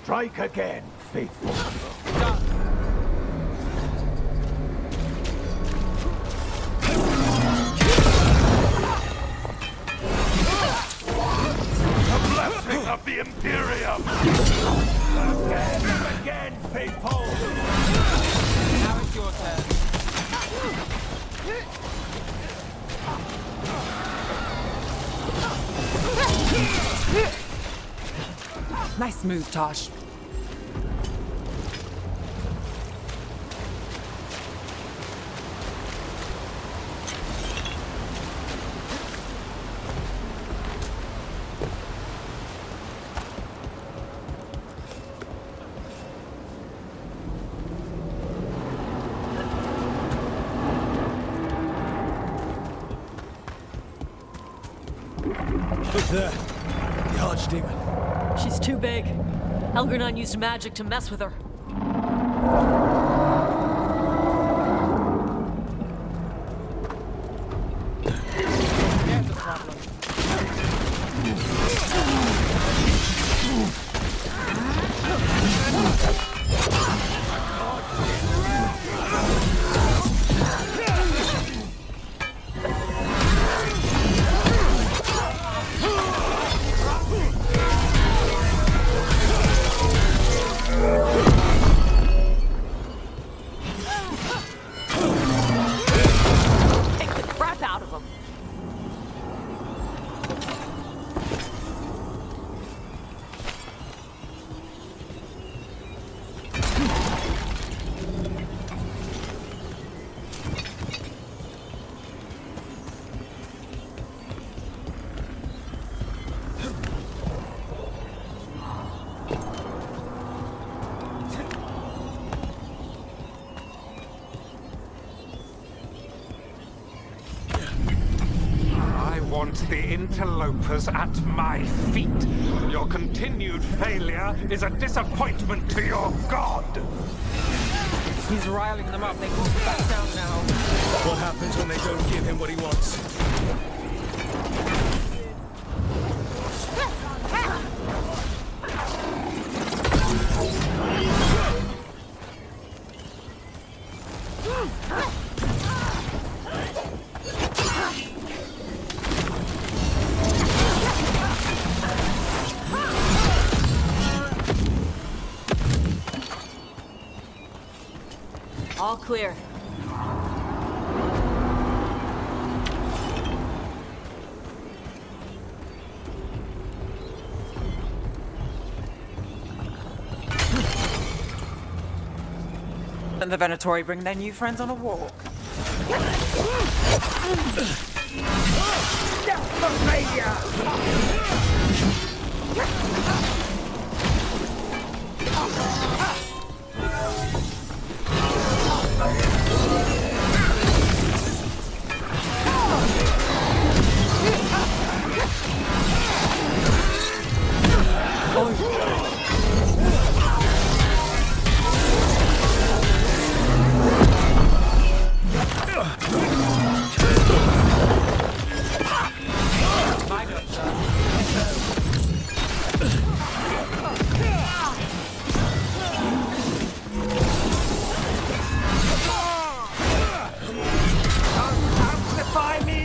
S20: Strike again, faithful.
S18: The blessing of the Imperium!
S20: Again, faithful!
S15: Now it's your turn.
S4: Nice move, Tosh.
S3: Look there. The Archdemon.
S2: She's too big. Elgarnon used magic to mess with her.
S15: There's a problem.
S2: Take the crap out of him.
S18: I want the interlopers at my feet. Your continued failure is a disappointment to your god.
S15: He's riling them up. They won't back down now.
S3: What happens when they don't give him what he wants?
S2: All clear.
S4: And the Venatori bring their new friends on a walk.
S15: My turn, son.
S20: Amplify me!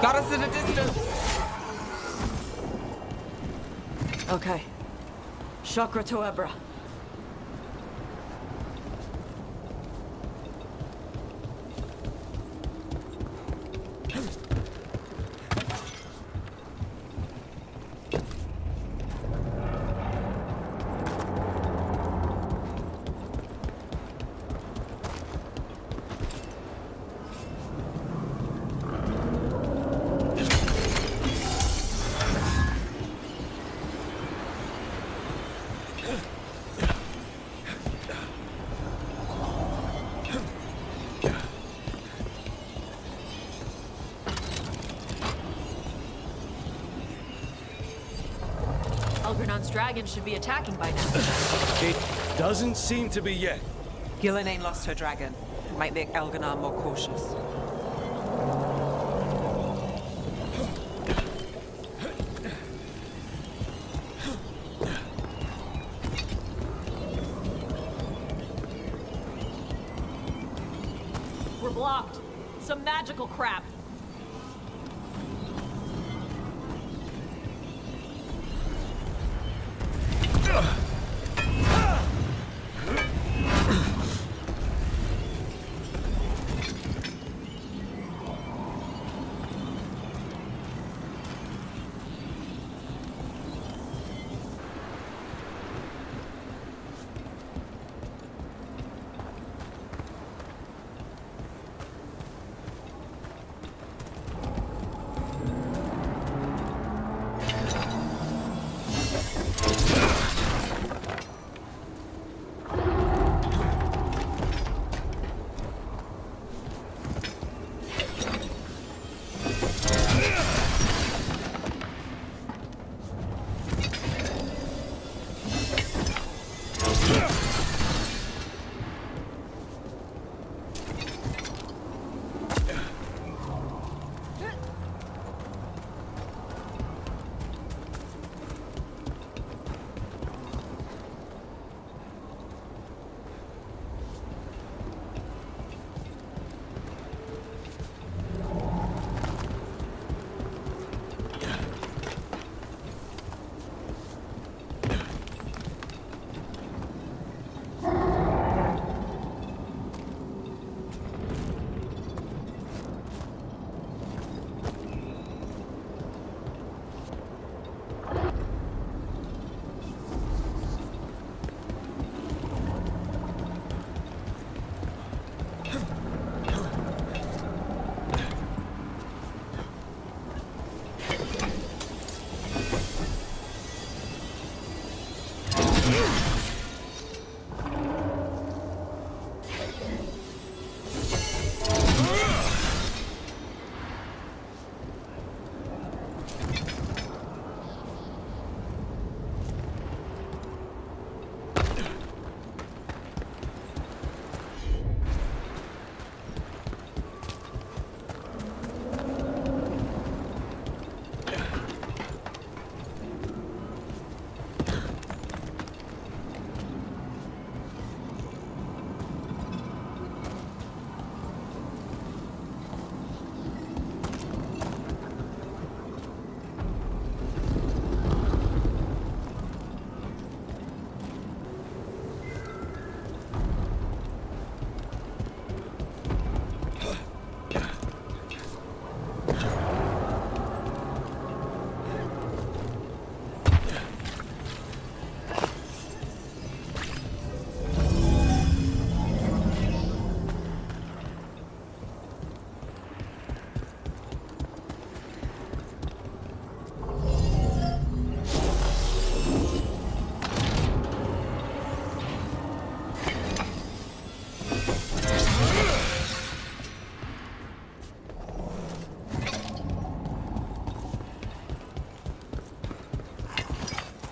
S4: Got us at a distance.
S2: Okay. Chakra to Ebra. Elgernon's dragon should be attacking by now.
S23: It doesn't seem to be yet.
S4: Gillen ain't lost her dragon. Might make Elganon more cautious.
S2: We're blocked. Some magical crap.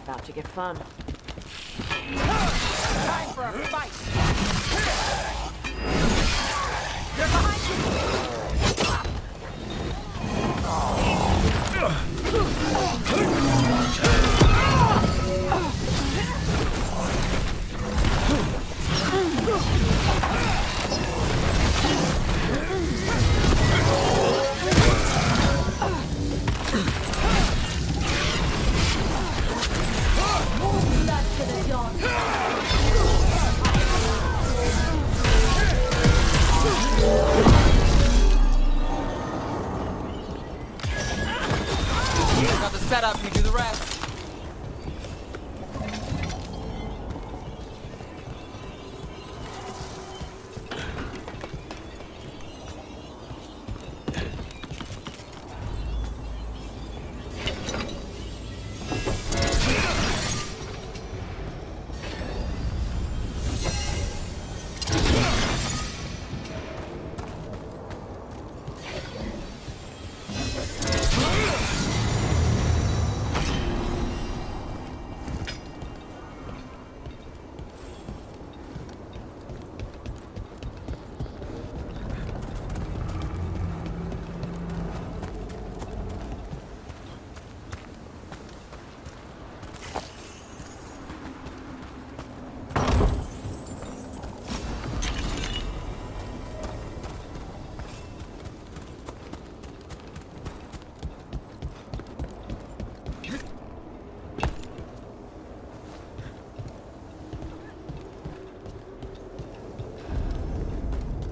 S2: About to get fun.
S15: Time for a fight! They're behind you!
S4: set up, you do the rest.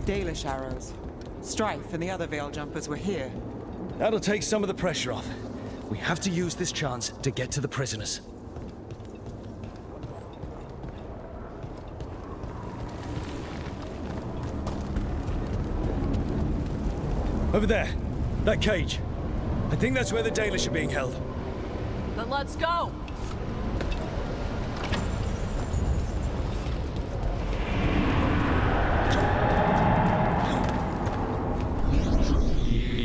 S4: Dalish arrows. Strife and the other Veil Jumpers were here.
S3: That'll take some of the pressure off. We have to use this chance to get to the prisoners. Over there. That cage. I think that's where the Dalish are being held.
S2: Then let's go!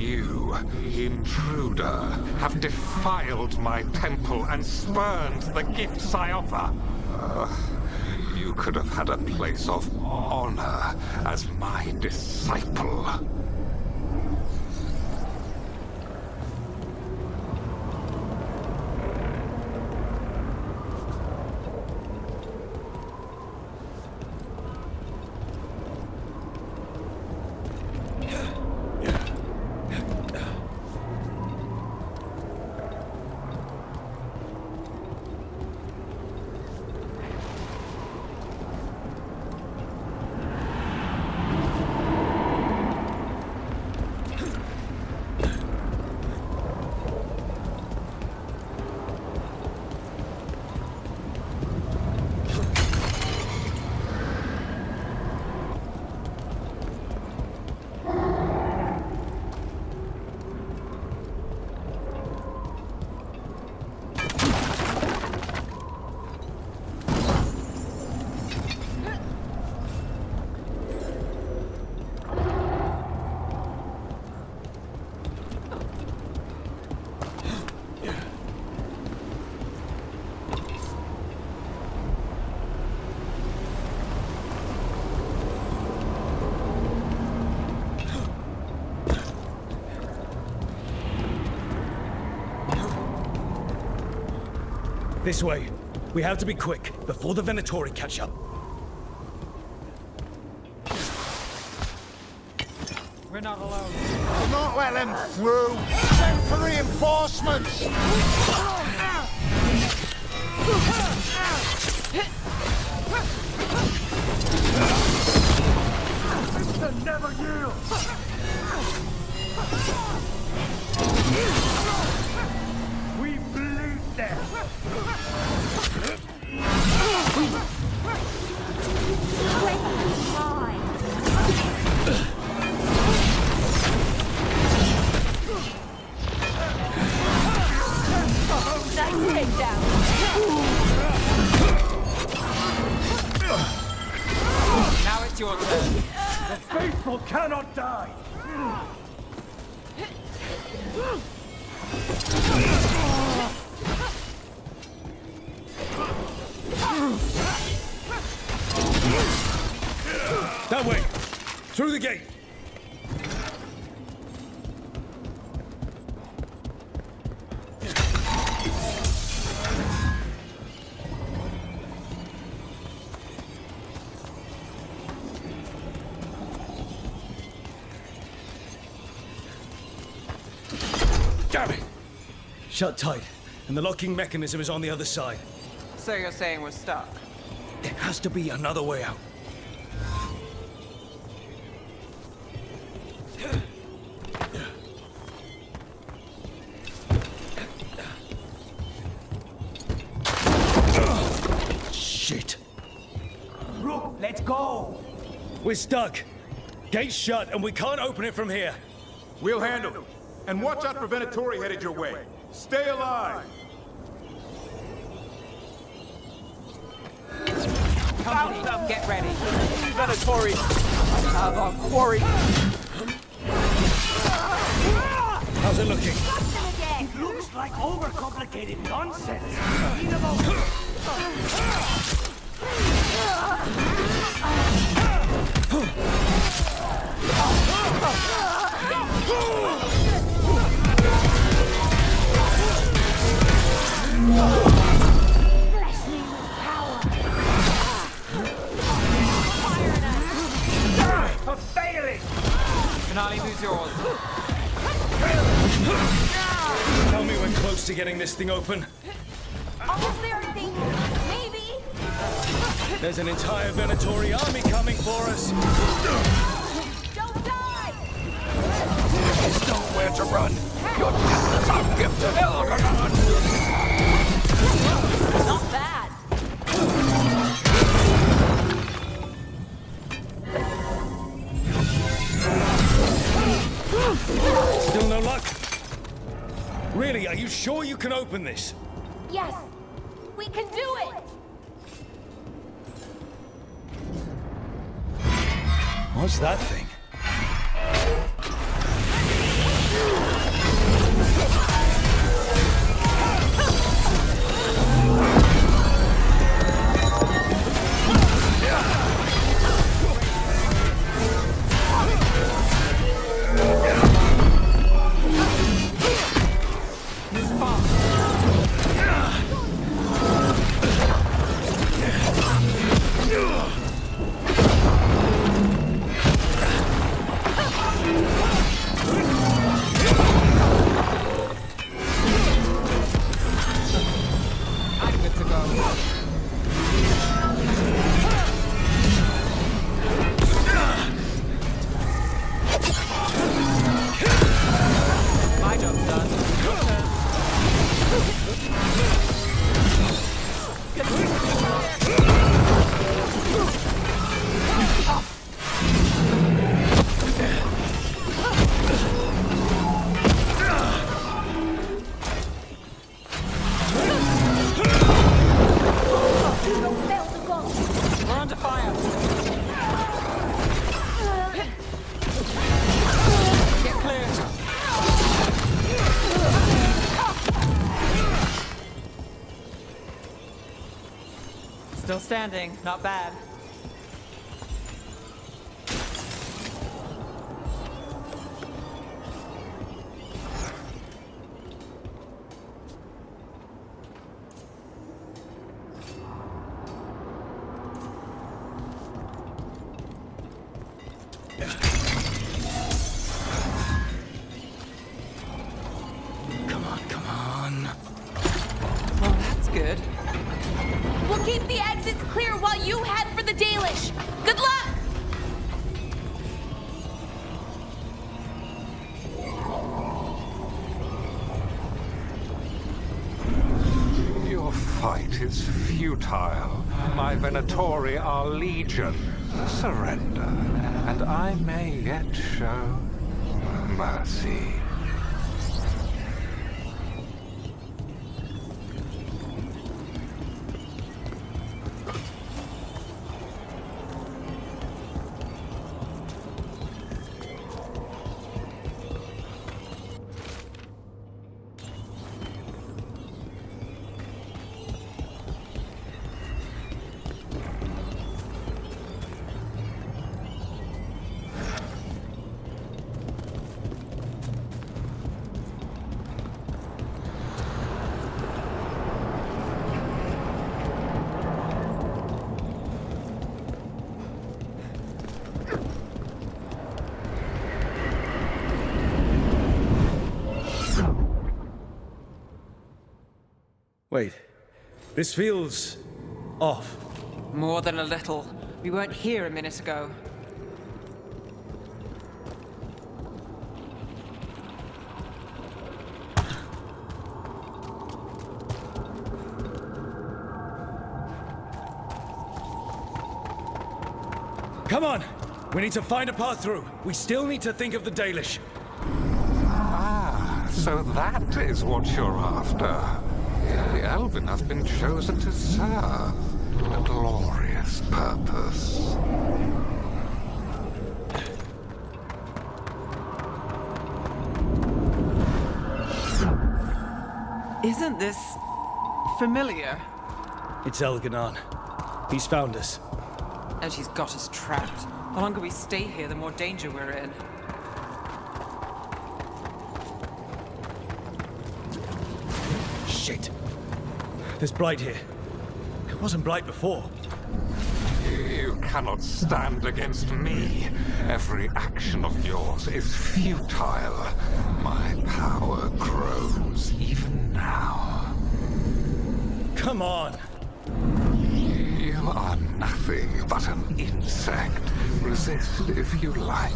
S18: You, intruder, have defiled my temple and spurned the gifts I offer. You could have had a place of honor as my disciple.
S3: This way. We have to be quick, before the Venatori catch up.
S15: We're not alone.
S9: Do not let them through! Send for reinforcements! Sister never yields! We bleed them!
S2: Nice takedown.
S15: Now it's your turn.
S9: The faithful cannot die!
S3: That way! Through the gate! Damn it! Shut tight, and the locking mechanism is on the other side.
S4: So you're saying we're stuck?
S3: There has to be another way out. We're stuck. Gate's shut, and we can't open it from here.
S12: We'll handle it. And watch out for Venatori headed your way. Stay alive!
S15: Company, get ready. Venatori have our quarry.
S3: How's it looking?
S11: It looks like overcomplicated nonsense.
S15: Failing! Finale, who's yours?
S3: Tell me we're close to getting this thing open.
S16: Almost there, I think. Maybe.
S3: There's an entire Venatori army coming for us.
S16: Don't die!
S11: There's nowhere to run. Your death is our gift to Veilguard.
S16: Not bad.
S3: Still no luck? Really, are you sure you can open this?
S16: Yes, we can do it.
S3: What's that thing?
S4: Still standing, not bad.
S11: Come on.
S4: Well, that's good.
S16: We'll keep the exits clear while you head for the Dalish. Good luck!
S18: Your fight is futile. My Venatori are legion. Surrender, and I may yet show mercy.
S3: Wait, this feels off.
S4: More than a little. We weren't here a minute ago.
S3: Come on! We need to find a path through. We still need to think of the Dalish.
S18: Ah, so that is what you're after. The Elven have been chosen to serve a glorious purpose.
S4: Isn't this familiar?
S3: It's Elganon. He's found us.
S4: And she's got us trapped. The longer we stay here, the more danger we're in.
S3: Shit. There's Blight here. It wasn't Blight before.
S18: You cannot stand against me. Every action of yours is futile. My power grows even now.
S3: Come on!
S18: You are nothing but an insect. Resist if you like.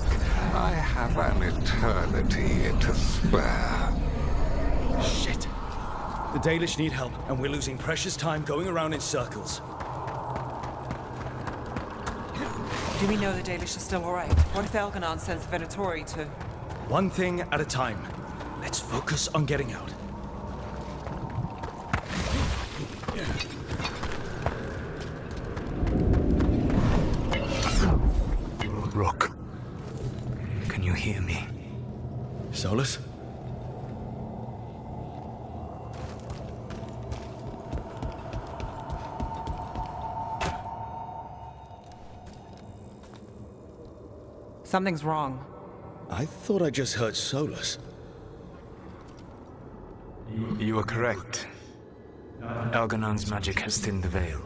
S18: I have an eternity to spare.
S3: Shit. The Dalish need help, and we're losing precious time going around in circles.
S4: Do we know the Dalish are still alright? What if Elganon sends the Venatori to...
S3: One thing at a time. Let's focus on getting out.
S11: Rook, can you hear me?
S3: Solus?
S4: Something's wrong.
S3: I thought I just heard Solus.
S11: You are correct. Elganon's magic has thinned the veil,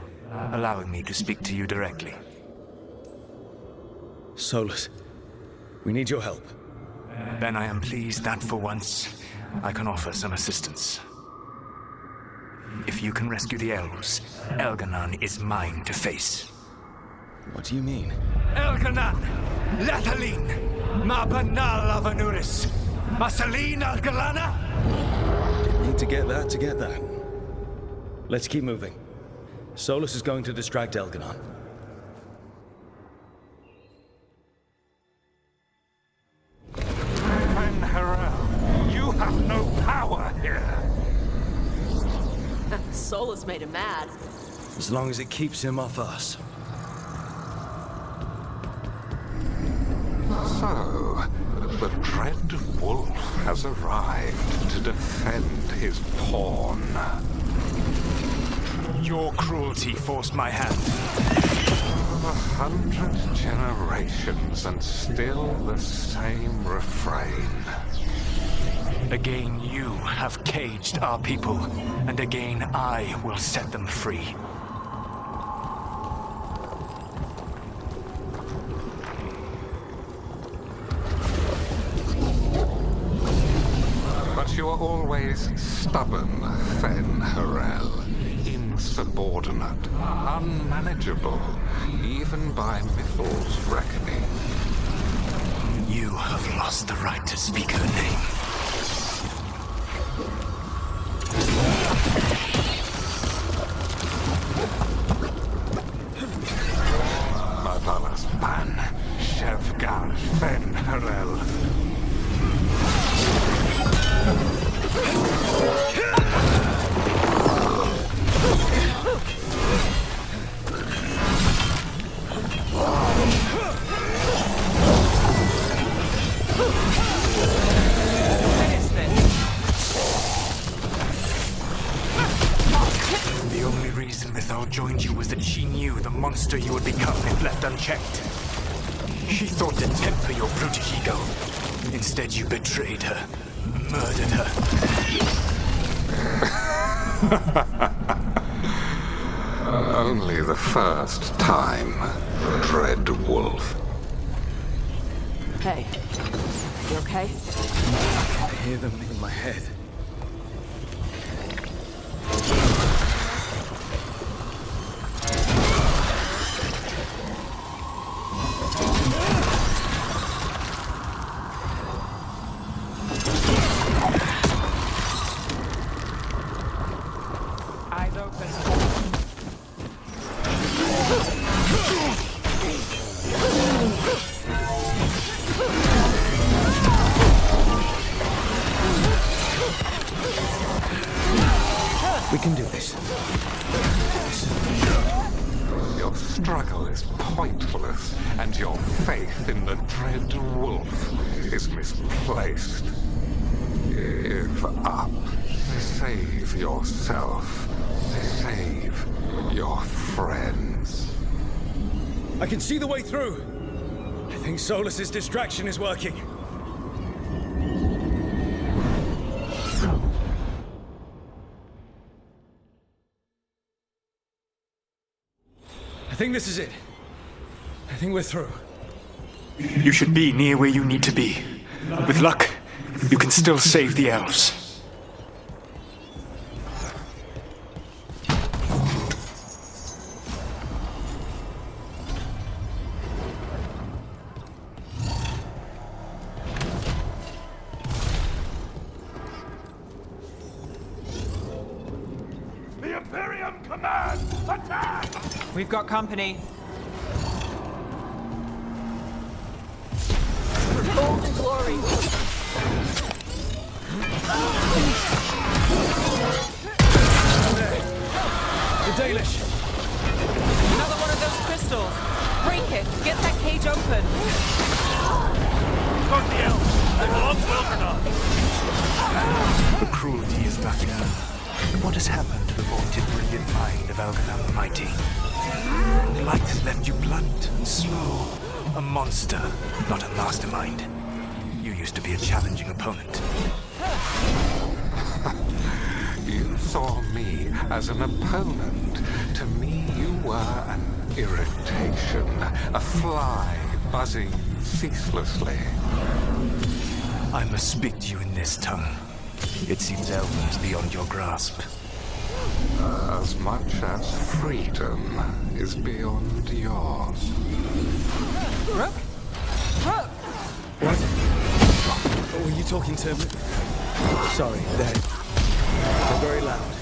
S11: allowing me to speak to you directly.
S3: Solus, we need your help.
S11: Then I am pleased that for once, I can offer some assistance. If you can rescue the elves, Elganon is mine to face.
S3: What do you mean?
S11: Elganon! Lathaline! Ma banal avanuris! Masaline Algalana!
S3: Didn't need to get that. Let's keep moving. Solus is going to distract Elganon.
S18: Harel, you have no power here.
S2: Solus made him mad.
S3: As long as it keeps him off us.
S18: So, the dread wolf has arrived to defend his pawn.
S11: Your cruelty forced my hand.
S18: 100 generations and still the same refrain.
S11: Again, you have caged our people, and again I will set them free.
S18: But you are always stubborn, Fen Harel. Insubordinate, unmanageable, even by Mythal's reckoning.
S11: You have lost the right to speak her name.
S18: Madalas Ban, Shevgar Fen Harel.
S11: The only reason Mythal joined you was that she knew the monster you would become if left unchecked. She thought to temper your brutish ego. Instead, you betrayed her, murdered her.
S18: Only the first time, Dread Wolf.
S2: Hey, you okay?
S3: I hear them in my head.
S4: Eyes open.
S3: We can do this.
S18: Your struggle is pointless, and your faith in the dread wolf is misplaced. Give up. Save yourself. Save your friends.
S3: I can see the way through. I think Solus's distraction is working. I think this is it. I think we're through.
S17: You should be near where you need to be. With luck, you can still save the elves.
S18: The Imperium command! Attack!
S4: We've got company.
S2: Golden glory!
S3: The Dalish!
S4: Another one of those crystals. Break it. Get that cage open.
S8: Guard the elves! They belong to Veilguard!
S17: The cruelty is nothing new. What has happened to the vaunted brilliant mind of Elganon the Mighty? Light has left you blunt and slow. A monster, not a mastermind. You used to be a challenging opponent.
S18: You saw me as an opponent. To me, you were an irritation. A fly buzzing ceaselessly.
S17: I must speak to you in this tongue. It seems Elven is beyond your grasp.
S18: As much as freedom is beyond yours.
S4: Rook? Rook!
S3: What? Oh, were you talking to me? Sorry, they're very loud.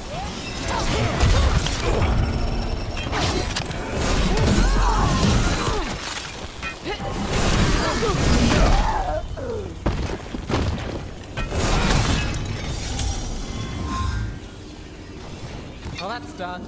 S4: Well, that's done.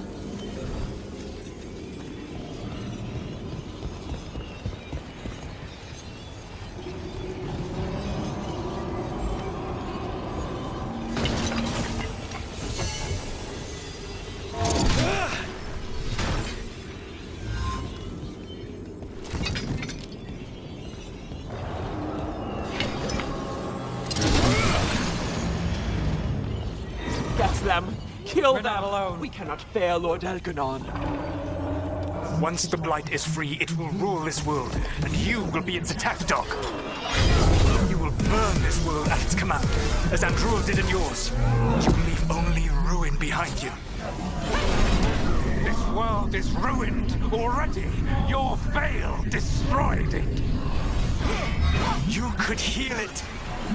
S21: Get them! Kill
S4: We're
S21: them!
S4: not alone.
S21: We cannot fail Lord Elganon.
S17: Once the Blight is free, it will rule this world, and you will be its attack dog. You will burn this world at its command, as Andrul did in yours. You will leave only ruin behind you.
S18: This world is ruined already. Your veil destroyed it.
S17: You could heal it.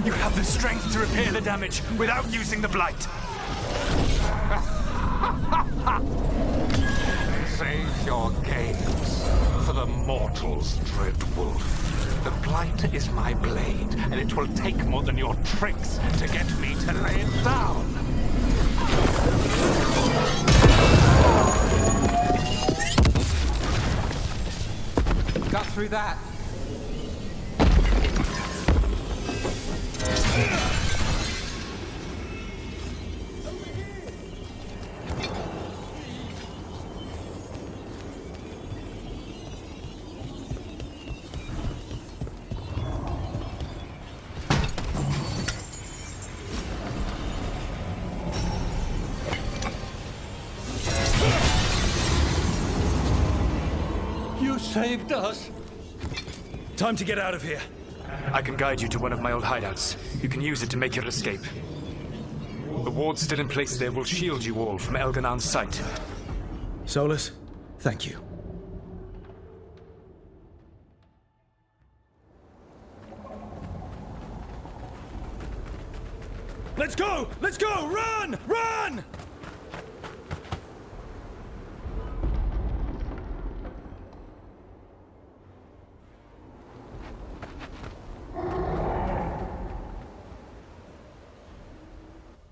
S17: You have the strength to repair the damage without using the Blight.
S18: Save your games for the mortals, dread wolf. The Blight is my blade, and it will take more than your tricks to get me to lay it down.
S4: Got through that.
S21: You saved us!
S3: Time to get out of here.
S17: I can guide you to one of my old hideouts. You can use it to make your escape. The wards still in place there will shield you all from Elganon's sight.
S3: Solus, thank you. Let's go! Let's go! Run! Run!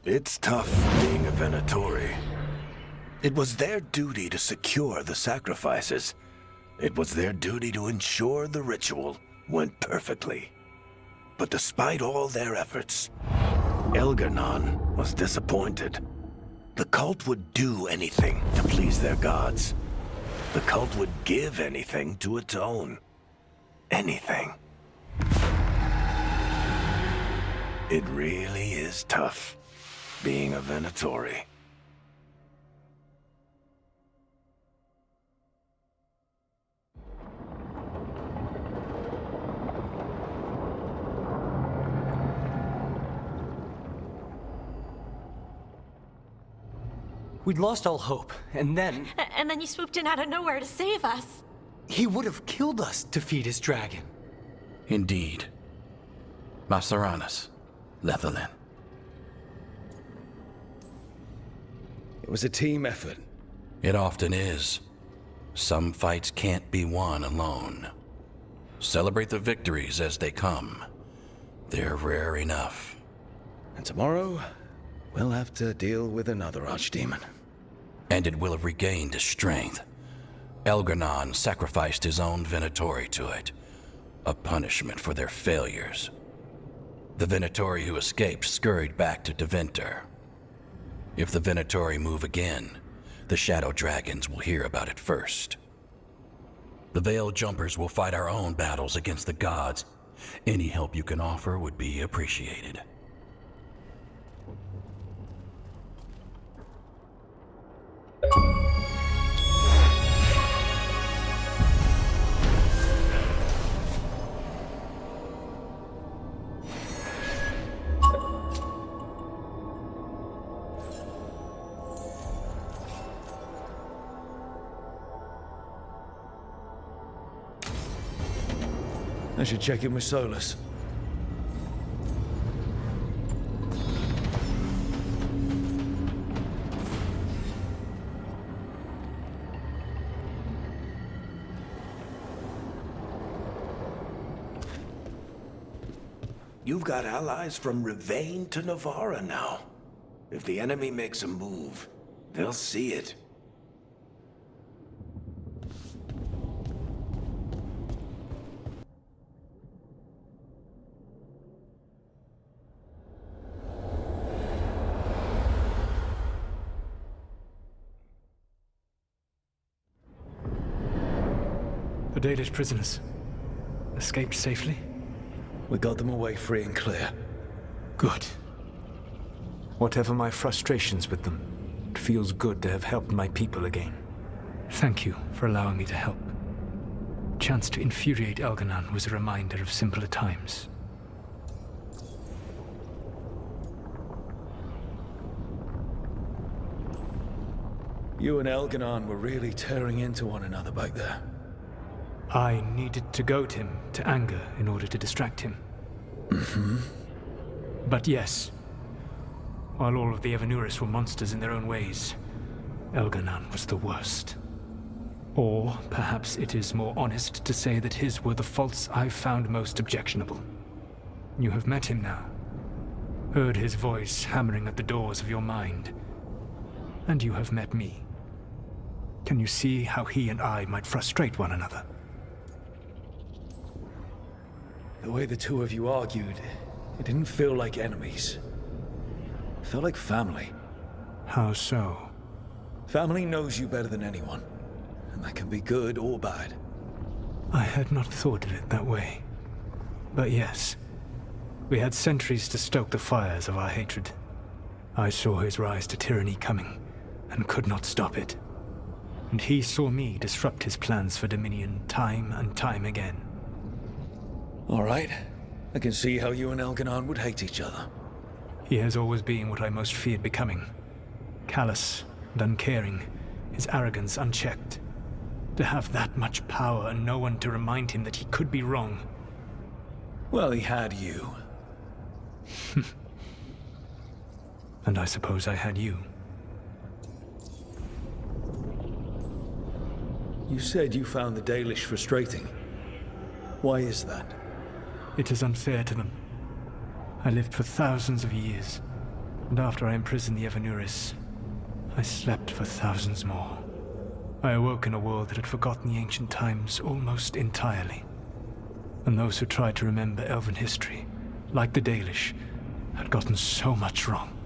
S11: It's tough being a Venatori. It was their duty to secure the sacrifices. It was their duty to ensure the ritual went perfectly. But despite all their efforts, Elgar'nan was disappointed. The cult would do anything to please their gods. The cult would give anything to atone. Anything. It really is tough, being a Venatori.
S1: We'd lost all hope, and then...
S10: And then you swooped in out of nowhere to save us.
S1: He would have killed us to feed his dragon.
S13: Indeed. Masaranas, Lethalin.
S3: It was a team effort.
S13: It often is. Some fights can't be won alone. Celebrate the victories as they come. They're rare enough.
S3: And tomorrow, we'll have to deal with another archdemon.
S13: And it will have regained its strength. Elgar'nan sacrificed his own Venatori to it. A punishment for their failures. The Venatori who escaped scurried back to Deventer. If the Venatori move again, the Shadow Dragons will hear about it first. The Veil Jumpers will fight our own battles against the gods. Any help you can offer would be appreciated.
S3: I should check in with Solus.
S11: You've got allies from Rivain to Navarra now. If the enemy makes a move, they'll see it.
S17: The Dalish prisoners escaped safely?
S3: We got them away free and clear.
S17: Good. Whatever my frustrations with them, it feels good to have helped my people again. Thank you for allowing me to help. Chance to infuriate Elgar'nan was a reminder of simpler times.
S3: You and Elgar'nan were really tearing into one another back there.
S17: I needed to goad him to anger in order to distract him.
S3: Mm-hmm.
S17: But yes, while all of the Evanuris were monsters in their own ways, Elgar'nan was the worst. Or perhaps it is more honest to say that his were the faults I've found most objectionable. You have met him now, heard his voice hammering at the doors of your mind, and you have met me. Can you see how he and I might frustrate one another?
S3: The way the two of you argued, it didn't feel like enemies. It felt like family.
S17: How so?
S3: Family knows you better than anyone, and that can be good or bad.
S17: I had not thought of it that way. But yes, we had centuries to stoke the fires of our hatred. I saw his rise to tyranny coming, and could not stop it. And he saw me disrupt his plans for dominion time and time again.
S3: All right. I can see how you and Elgar'nan would hate each other.
S17: He has always been what I most feared becoming. Callous and uncaring, his arrogance unchecked. To have that much power and no one to remind him that he could be wrong.
S3: Well, he had you.
S17: And I suppose I had you.
S3: You said you found the Dalish frustrating. Why is that?
S17: It is unfair to them. I lived for thousands of years, and after I imprisoned the Evanuris, I slept for thousands more. I awoke in a world that had forgotten the ancient times almost entirely. And those who tried to remember elven history, like the Dalish, had gotten so much wrong.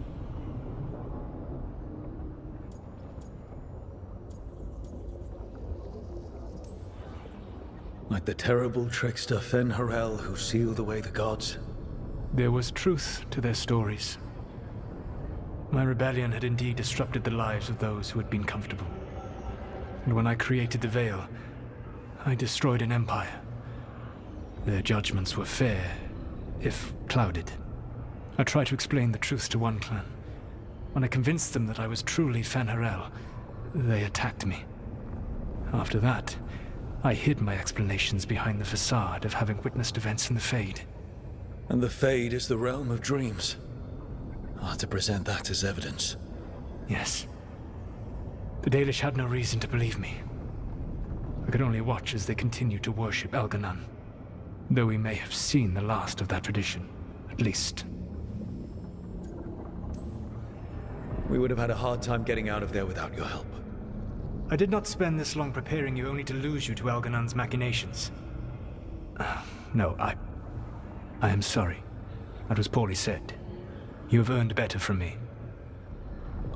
S3: Like the terrible trickster Fen-Harel who sealed away the gods.
S17: There was truth to their stories. My rebellion had indeed disrupted the lives of those who had been comfortable. And when I created the Veil, I destroyed an empire. Their judgments were fair, if clouded. I tried to explain the truth to one clan. When I convinced them that I was truly Fen-Harel, they attacked me. After that, I hid my explanations behind the facade of having witnessed events in the Fade.
S3: And the Fade is the realm of dreams. To present that as evidence.
S17: Yes. The Dalish had no reason to believe me. I could only watch as they continued to worship Elganon, though we may have seen the last of that tradition, at least.
S3: We would have had a hard time getting out of there without your help.
S17: I did not spend this long preparing you only to lose you to Elganon's machinations. No, I am sorry. That was poorly said. You have earned better from me.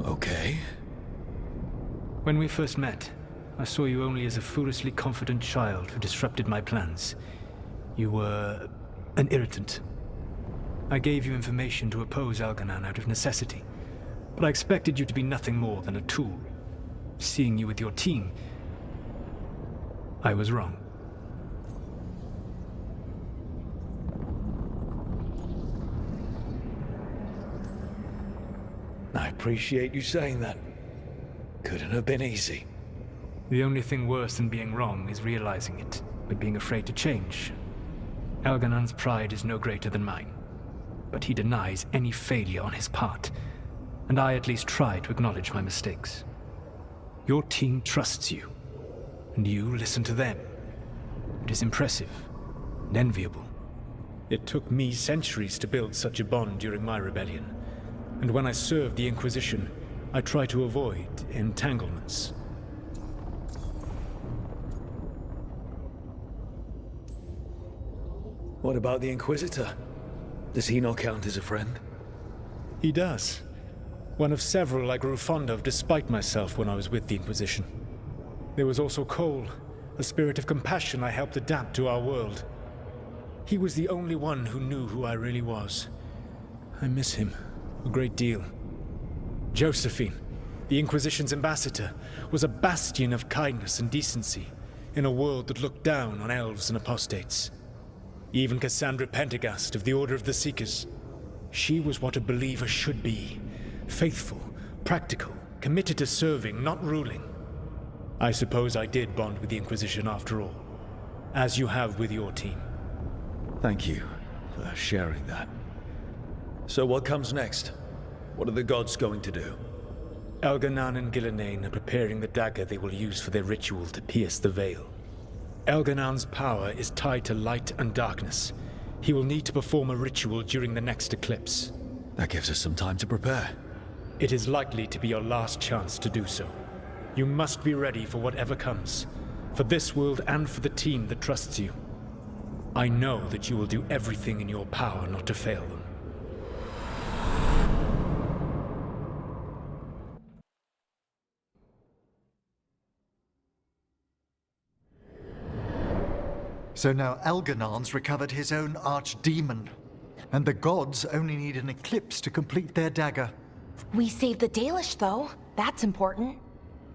S3: Okay.
S17: When we first met, I saw you only as a foolishly confident child who disrupted my plans. You were an irritant. I gave you information to oppose Elganon out of necessity, but I expected you to be nothing more than a tool. Seeing you with your team, I was wrong.
S3: I appreciate you saying that. Couldn't have been easy.
S17: The only thing worse than being wrong is realizing it, but being afraid to change. Elganon's pride is no greater than mine, but he denies any failure on his part, and I at least try to acknowledge my mistakes. Your team trusts you, and you listen to them. It is impressive and enviable. It took me centuries to build such a bond during my rebellion, and when I served the Inquisition, I tried to avoid entanglements.
S3: What about the Inquisitor? Does he not count as a friend?
S17: He does. One of several I grew fond of despite myself when I was with the Inquisition. There was also Cole, a spirit of compassion I helped adapt to our world. He was the only one who knew who I really was. I miss him a great deal. Josephine, the Inquisition's ambassador, was a bastion of kindness and decency in a world that looked down on elves and apostates. Even Cassandra Pendergast of the Order of the Seekers. She was what a believer should be. Faithful, practical, committed to serving, not ruling. I suppose I did bond with the Inquisition after all, as you have with your team.
S3: Thank you for sharing that. So what comes next? What are the gods going to do?
S17: Elganon and Gillenane are preparing the dagger they will use for their ritual to pierce the veil. Elganon's power is tied to light and darkness. He will need to perform a ritual during the next eclipse.
S3: That gives us some time to prepare.
S17: It is likely to be your last chance to do so. You must be ready for whatever comes, for this world and for the team that trusts you. I know that you will do everything in your power not to fail them.
S6: So now Elganon's recovered his own archdemon, and the gods only need an eclipse to complete their dagger.
S14: We saved the Dalish, though. That's important.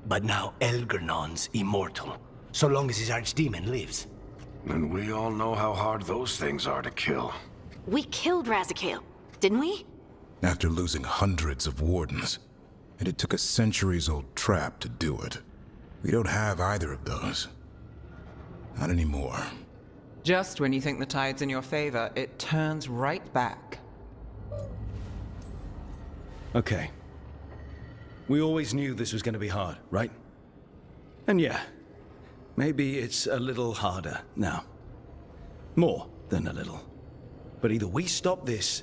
S11: But now Elgernon's immortal, so long as his archdemon lives.
S5: And we all know how hard those things are to kill.
S16: We killed Razikale, didn't we?
S12: After losing hundreds of wardens, and it took a centuries-old trap to do it. We don't have either of those. Not anymore.
S4: Just when you think the tide's in your favor, it turns right back.
S3: Okay. We always knew this was going to be hard, right? And yeah, maybe it's a little harder now. More than a little. But either we stop this,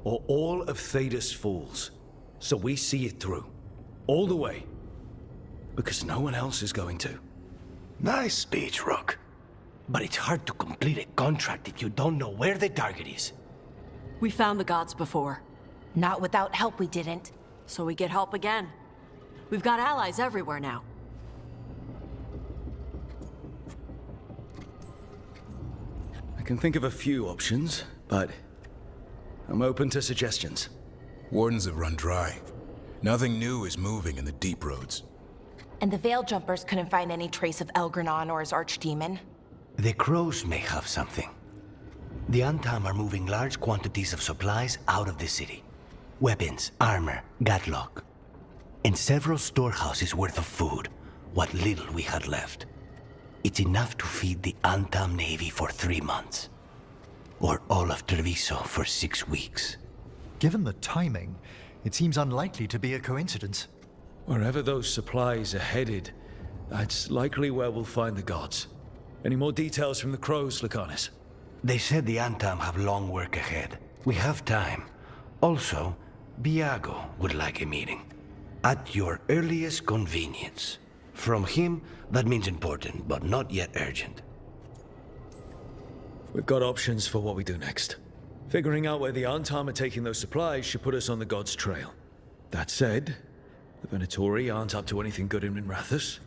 S3: or all of Thedas falls. So we see it through. All the way. Because no one else is going to.
S11: Nice speech, Rook. But it's hard to complete a contract if you don't know where the target is.
S2: We found the gods before.
S16: Not without help, we didn't.
S2: So we get help again. We've got allies everywhere now.
S3: I can think of a few options, but I'm open to suggestions.
S12: Wardens have run dry. Nothing new is moving in the deep roads.
S14: And the Veil Jumpers couldn't find any trace of Elgranon or his archdemon.
S11: The crows may have something. The Antam are moving large quantities of supplies out of the city. Weapons, armor, gatlock. And several storehouses worth of food, what little we had left. It's enough to feed the Antam Navy for 3 months. Or all of Treviso for 6 weeks.
S6: Given the timing, it seems unlikely to be a coincidence.
S3: Wherever those supplies are headed, that's likely where we'll find the gods. Any more details from the crows, Lucanus?
S11: They said the Antam have long work ahead. We have time. Also, Biago would like a meeting. At your earliest convenience. From him, that means important, but not yet urgent.
S3: We've got options for what we do next. Figuring out where the Antam are taking those supplies should put us on the gods' trail. That said, the Venatori aren't up to anything good in Minrathous.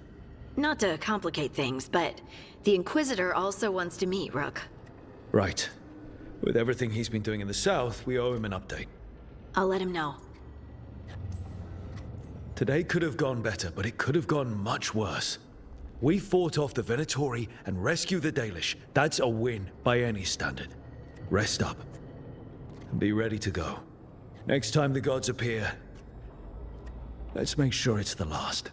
S7: Not to complicate things, but the Inquisitor also wants to meet Rook.
S3: Right. With everything he's been doing in the south, we owe him an update.
S7: I'll let him know.
S3: Today could have gone better, but it could have gone much worse. We fought off the Venatori and rescued the Dalish. That's a win by any standard. Rest up. And be ready to go. Next time the gods appear, let's make sure it's the last.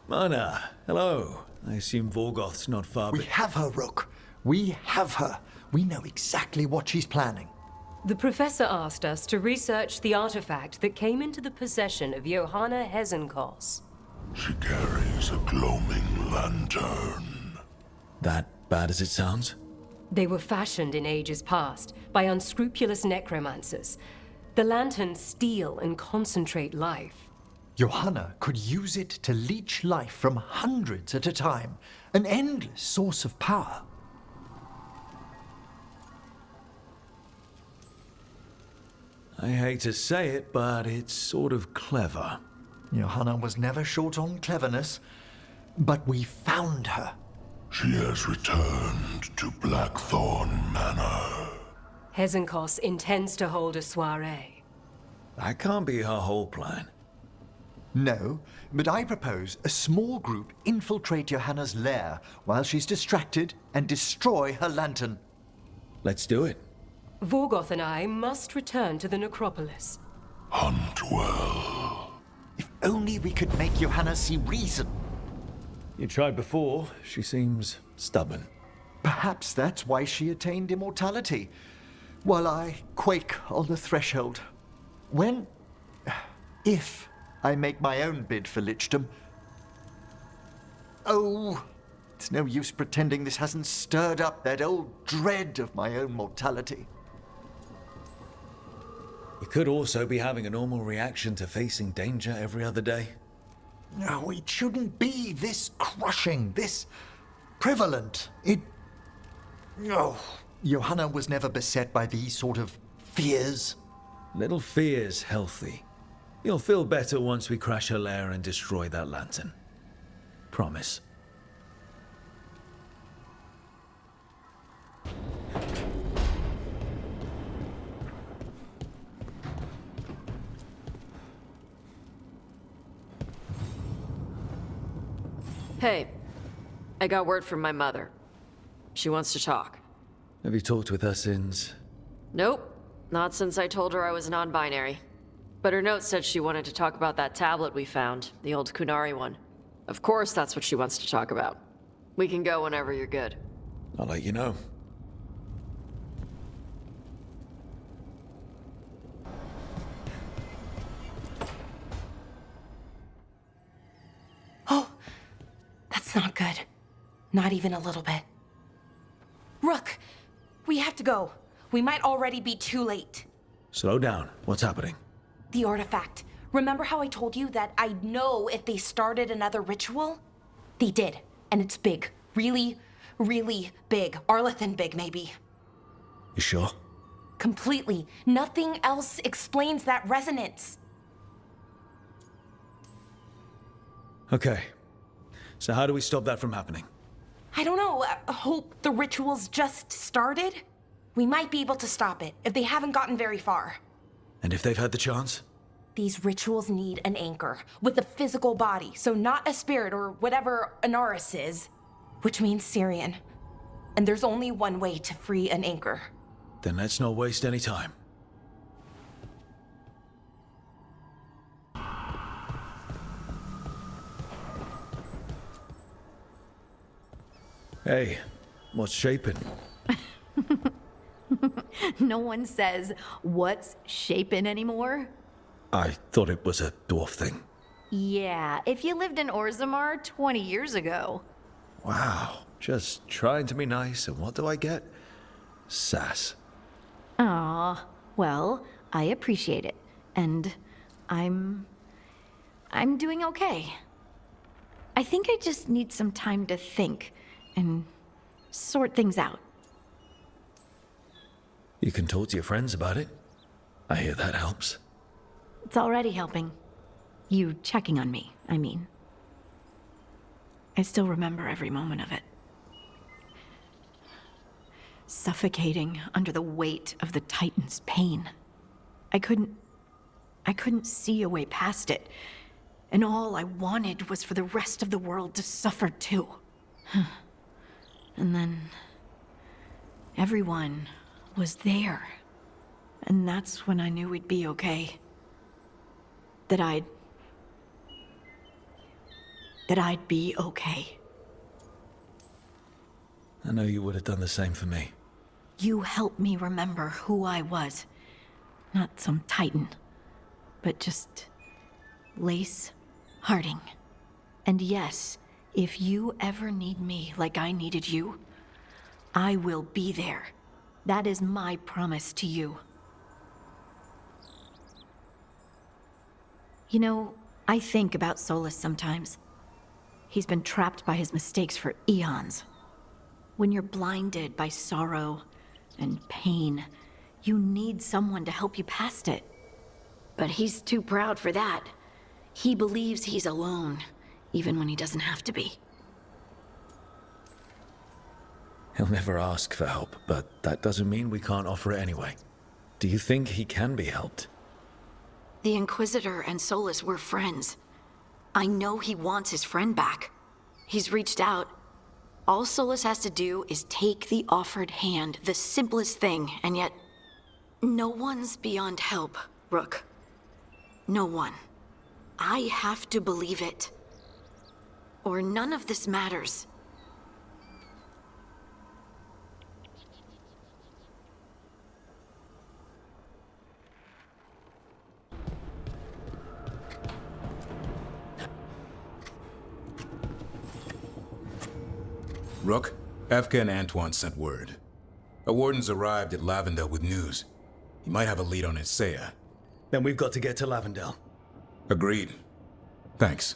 S3: Mana, hello. I assume Vorgoth's not far.
S6: We have her, Rook. We have her. We know exactly what she's planning.
S19: The professor asked us to research the artifact that came into the possession of Johanna Hezenkos.
S22: She carries a gloaming lantern.
S3: That bad as it sounds?
S19: They were fashioned in ages past by unscrupulous necromancers. The lanterns steal and concentrate life.
S6: Johanna could use it to leech life from hundreds at a time. An endless source of power.
S3: I hate to say it, but it's sort of clever.
S6: Johanna was never short on cleverness, but we found her.
S22: She has returned to Blackthorn Manor.
S19: Hezenkos intends to hold a soiree.
S3: That can't be her whole plan.
S6: No, but I propose a small group infiltrate Johanna's lair while she's distracted and destroy her lantern.
S3: Let's do it.
S19: Vorgoth and I must return to the necropolis.
S22: Hunt well.
S6: If only we could make Johanna see reason.
S3: You tried before. She seems stubborn.
S6: Perhaps that's why she attained immortality, while I quake on the threshold. If I make my own bid for lichdom. Oh, it's no use pretending this hasn't stirred up that old dread of my own mortality.
S3: You could also be having a normal reaction to facing danger every other day.
S6: No, it shouldn't be this crushing, this prevalent. No. Johanna was never beset by these sort of fears.
S3: Little fear's healthy. You'll feel better once we crash her lair and destroy that lantern. Promise.
S2: Hey, I got word from my mother. She wants to talk.
S3: Have you talked with her since?
S2: Nope, not since I told her I was non-binary. But her note said she wanted to talk about that tablet we found, the old Kunari one. Of course that's what she wants to talk about. We can go whenever you're good.
S3: I'll let you know.
S14: Oh, that's not good. Not even a little bit. Rook, we have to go. We might already be too late.
S3: Slow down. What's happening?
S14: The artifact. Remember how I told you that I'd know if they started another ritual? They did, and it's big. Really, really big. Arlethan big, maybe.
S3: You sure?
S14: Completely. Nothing else explains that resonance.
S3: Okay. So how do we stop that from happening?
S14: I don't know. I hope the ritual's just started. We might be able to stop it if they haven't gotten very far.
S3: And if they've had the chance?
S14: These rituals need an anchor with a physical body, so not a spirit or whatever Anaris is, which means Syrian. And there's only one way to free an anchor.
S3: Then let's not waste any time. Hey, what's shaping?
S9: No one says, what's shaping anymore?
S3: I thought it was a dwarf thing.
S9: Yeah, if you lived in Orzammar 20 years ago.
S3: Wow, just trying to be nice, and what do I get? Sass.
S9: Aw, well, I appreciate it. And I'm doing okay. I think I just need some time to think and sort things out.
S3: You can talk to your friends about it. I hear that helps.
S9: It's already helping. You checking on me, I mean. I still remember every moment of it. Suffocating under the weight of the Titan's pain. I couldn't see a way past it. And all I wanted was for the rest of the world to suffer too. And then everyone was there. And that's when I knew we'd be okay. That I'd be okay.
S3: I know you would have done the same for me.
S9: You helped me remember who I was. Not some titan, but just Lace Harding. And yes, if you ever need me like I needed you, I will be there. That is my promise to you. You know, I think about Solus sometimes. He's been trapped by his mistakes for eons. When you're blinded by sorrow and pain, you need someone to help you past it. But he's too proud for that. He believes he's alone, even when he doesn't have to be.
S3: He'll never ask for help, but that doesn't mean we can't offer it anyway. Do you think he can be helped?
S9: The Inquisitor and Solus were friends. I know he wants his friend back. He's reached out. All Solus has to do is take the offered hand, the simplest thing, and yet no one's beyond help, Rook. No one. I have to believe it. Or none of this matters.
S12: Rook, Efka and Antoine sent word. A warden's arrived at Lavendel with news. He might have a lead on Isaiah.
S3: Then we've got to get to Lavendel.
S12: Agreed. Thanks.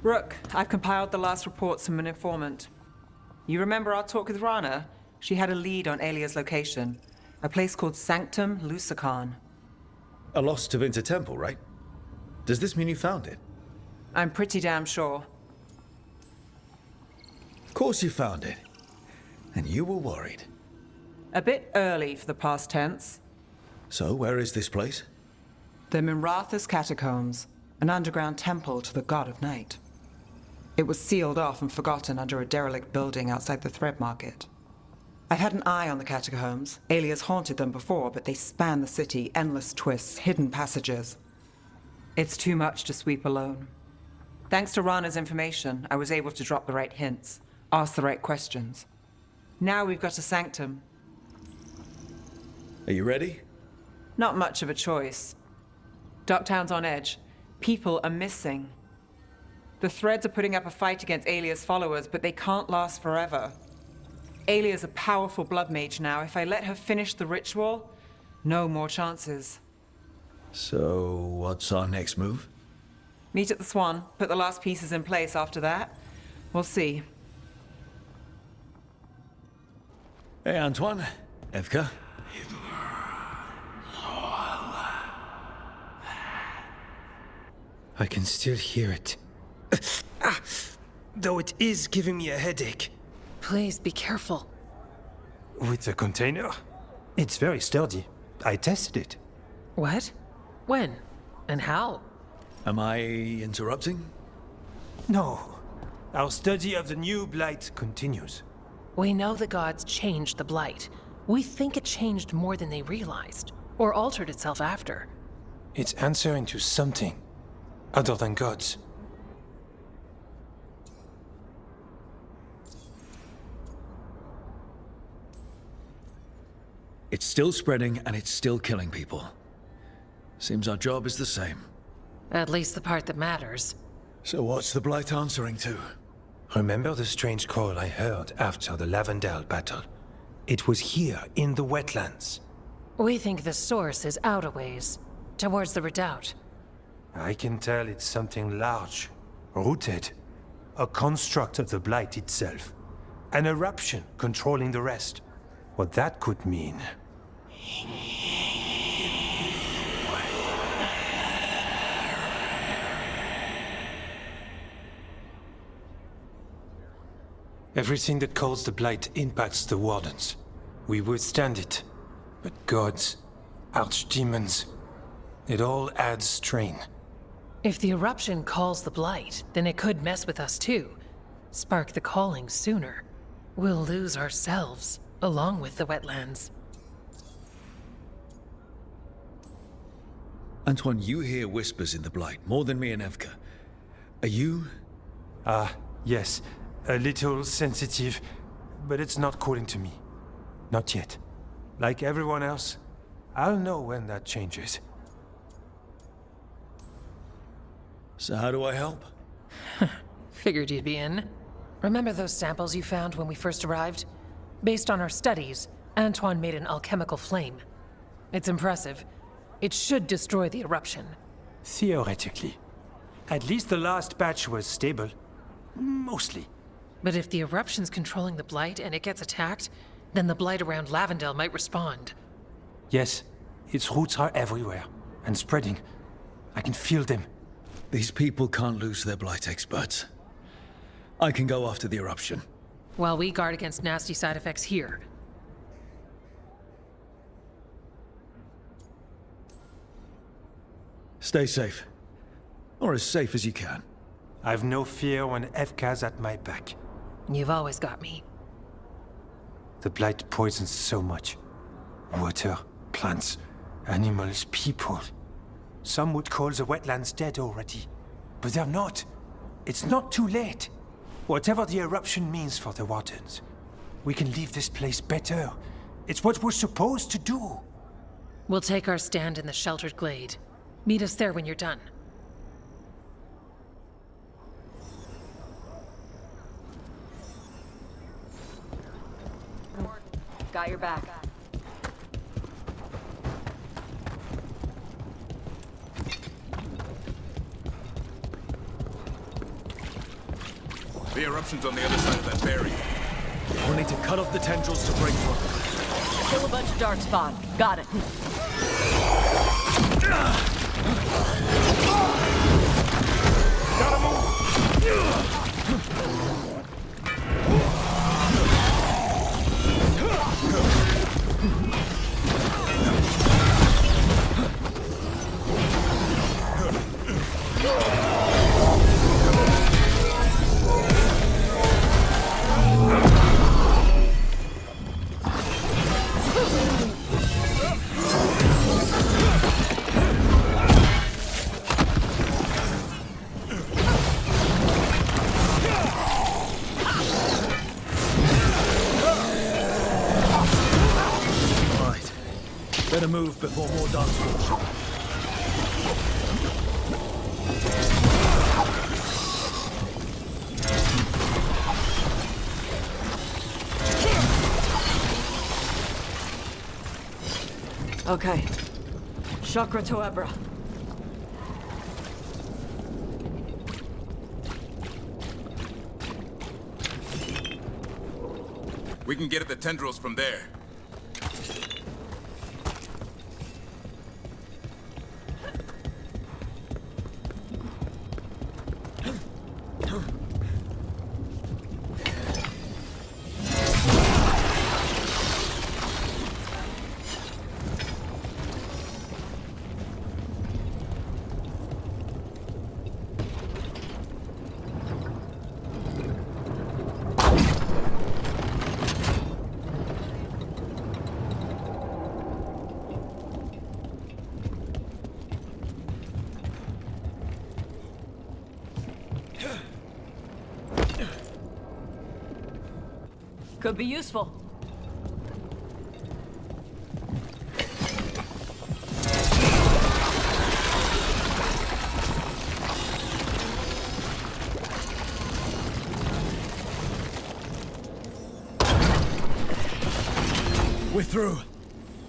S4: Rook, I've compiled the last reports from an informant. You remember our talk with Rana? She had a lead on Alia's location. A place called Sanctum Lucican.
S3: A lost Tevinter temple, right? Does this mean you found it?
S4: I'm pretty damn sure.
S3: Of course you found it. And you were worried.
S4: A bit early for the past tense.
S3: So, where is this place?
S4: The Minratha's Catacombs, an underground temple to the god of night. It was sealed off and forgotten under a derelict building outside the Thread Market. I've had an eye on the catacombs. Alias haunted them before, but they span the city, endless twists, hidden passages. It's too much to sweep alone. Thanks to Rana's information, I was able to drop the right hints, ask the right questions. Now we've got a sanctum.
S3: Are you ready?
S4: Not much of a choice. Docktown's on edge. People are missing. The Threads are putting up a fight against Alia's followers, but they can't last forever. Alia's a powerful blood mage now. If I let her finish the ritual, no more chances.
S3: So, what's our next move?
S4: Meet at the Swan, put the last pieces in place after that. We'll see.
S3: Hey, Antoine. Evka.
S15: I can still hear it. Though it is giving me a headache.
S20: Please be careful.
S15: With the container? It's very sturdy. I tested it.
S20: What? When? And how?
S3: Am I interrupting?
S15: No. Our study of the new blight continues.
S20: We know the gods changed the blight. We think it changed more than they realized, or altered itself after.
S15: It's answering to something other than gods.
S3: It's still spreading and it's still killing people. Seems our job is the same.
S20: At least the part that matters.
S3: So what's the blight answering to?
S15: Remember the strange call I heard after the Lavendale battle? It was here, in the wetlands.
S20: We think the source is out a ways, towards the redoubt.
S15: I can tell it's something large, rooted. A construct of the blight itself. An eruption controlling the rest. What that could mean. Everything that calls the blight impacts the Wardens. We withstand it. But gods, archdemons, it all adds strain.
S20: If the eruption calls the blight, then it could mess with us too. Spark the calling sooner. We'll lose ourselves, along with the wetlands.
S3: Antoine, you hear whispers in the blight, more than me and Evka. Are you?
S15: Yes. A little sensitive, but it's not calling to me. Not yet. Like everyone else, I'll know when that changes.
S3: So how do I help?
S20: Figured you'd be in. Remember those samples you found when we first arrived? Based on our studies, Antoine made an alchemical flame. It's impressive. It should destroy the eruption.
S15: Theoretically. At least the last batch was stable. Mostly.
S20: But if the eruption's controlling the blight and it gets attacked, then the blight around Lavendale might respond.
S15: Yes, its roots are everywhere, and spreading. I can feel them.
S3: These people can't lose their blight experts. I can go after the eruption.
S20: While we guard against nasty side effects here.
S3: Stay safe. Or as safe as you can.
S15: I've no fear when Evka's at my back.
S20: You've always got me.
S15: The blight poisons so much. Water, plants, animals, people. Some would call the wetlands dead already. But they're not. It's not too late. Whatever the eruption means for the Wardens, we can leave this place better. It's what we're supposed to do.
S20: We'll take our stand in the sheltered glade. Meet us there when you're done.
S2: Got your back.
S12: The eruption's on the other side of that barrier.
S3: We'll need to cut off the tendrils to break through.
S2: Kill a bunch of dark spawn. Got it.
S12: Gotta move!
S3: Better move before more darkspawn show.
S2: Okay. Chakra to Ebra.
S12: We can get at the tendrils from there.
S2: Could be useful.
S3: We're through.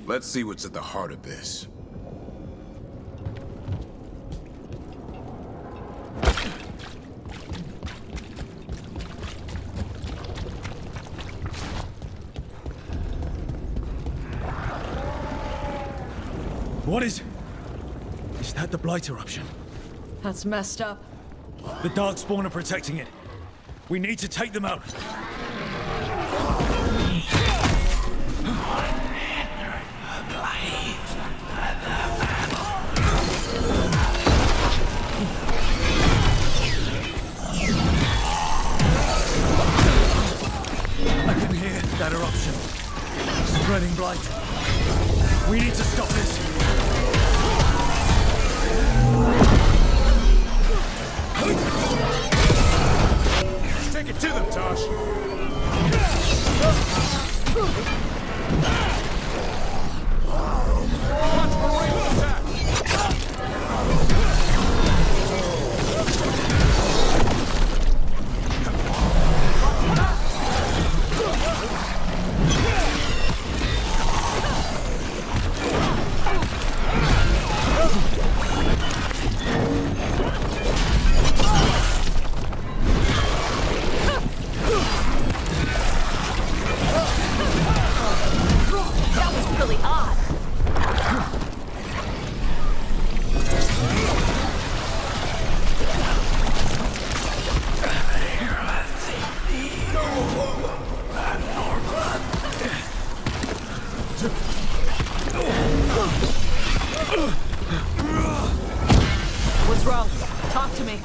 S12: Let's see what's at the heart of this.
S3: What is... Is that the Blight eruption?
S2: That's messed up.
S3: The Darkspawn are protecting it. We need to take them out. I can hear that eruption. Spreading blight. We need to stop this.
S12: Take it to them, Tosh. Watch for range attack.
S16: That was really odd.
S2: What's wrong? Talk to me.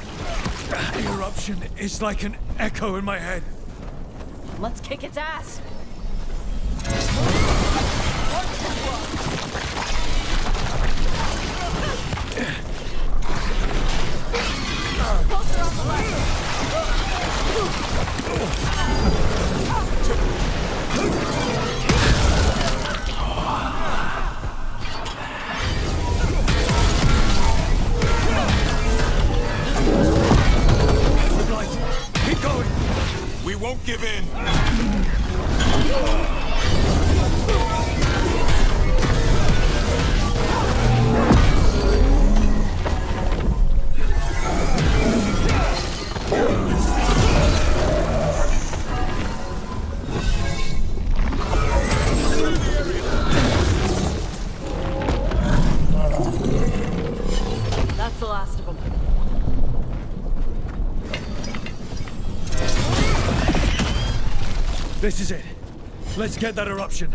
S3: The eruption is like an echo in my head.
S16: Let's kick its ass. Closer on the
S3: Keep going.
S12: We won't give in.
S2: That's the last of them.
S3: This is it. Let's get that eruption.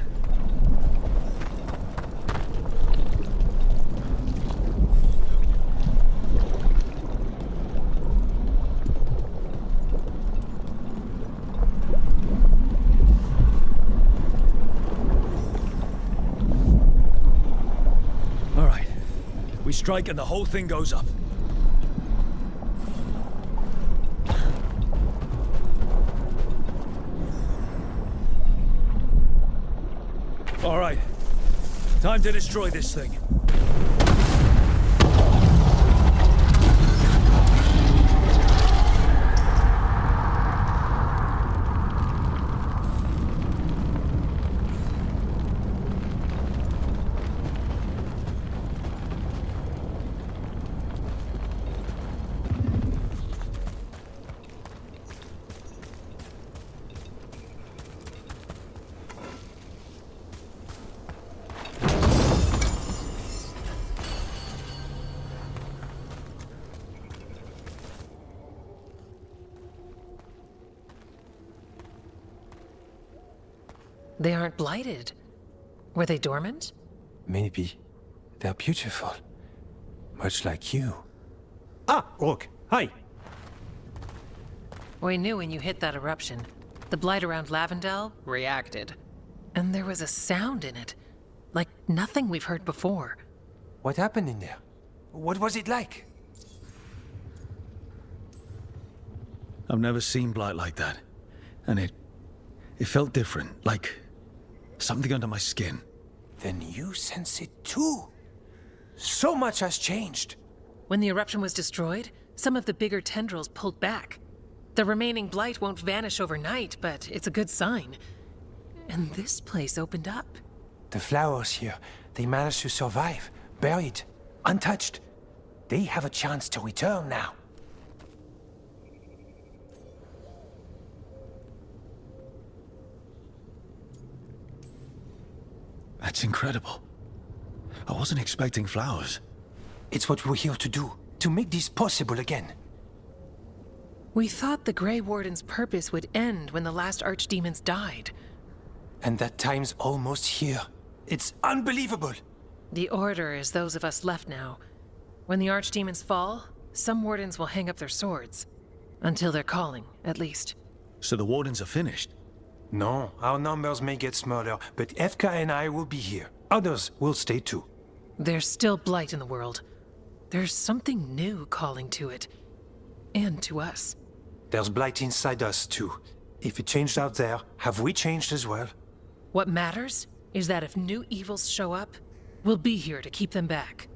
S3: All right. We strike and the whole thing goes up. All right. Time to destroy this thing.
S20: They aren't blighted. Were they dormant?
S15: Maybe. They're beautiful. Much like you. Ah, Rook, hi.
S20: We knew when you hit that eruption. The blight around Lavendel reacted. And there was a sound in it. Like nothing we've heard before.
S15: What happened in there? What was it like?
S3: I've never seen blight like that. And it felt different, like something under my skin.
S15: Then you sense it too. So much has changed.
S20: When the eruption was destroyed, some of the bigger tendrils pulled back. The remaining blight won't vanish overnight, but it's a good sign. And this place opened up.
S15: The flowers here, they managed to survive, buried, untouched. They have a chance to return now.
S3: That's incredible. I wasn't expecting flowers.
S15: It's what we're here to do, to make this possible again.
S20: We thought the Grey Warden's purpose would end when the last archdemons died.
S15: And that time's almost here. It's unbelievable!
S20: The Order is those of us left now. When the archdemons fall, some wardens will hang up their swords. Until they're calling, at least.
S3: So the wardens are finished?
S15: No, our numbers may get smaller, but Efka and I will be here. Others will stay too.
S20: There's still blight in the world. There's something new calling to it. And to us.
S15: There's blight inside us too. If it changed out there, have we changed as well?
S20: What matters is that if new evils show up, we'll be here to keep them back.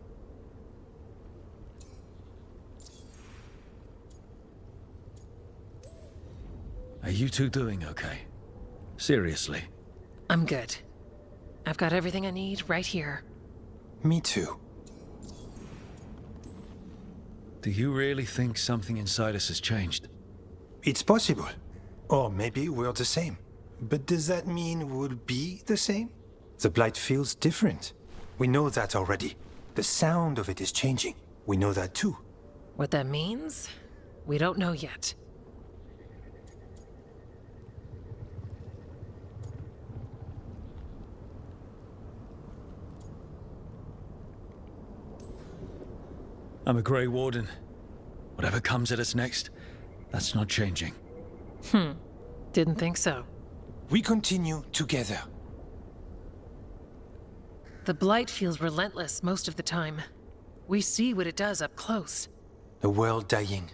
S3: Are you two doing okay? Seriously?
S20: I'm good. I've got everything I need right here.
S15: Me too.
S3: Do you really think something inside us has changed?
S15: It's possible. Or maybe we're the same. But does that mean we'll be the same? The blight feels different. We know that already. The sound of it is changing. We know that too.
S20: What that means? We don't know yet.
S3: I'm a Grey Warden. Whatever comes at us next, that's not changing.
S20: Didn't think so.
S15: We continue together.
S20: The blight feels relentless most of the time. We see what it does up close.
S15: The world dying,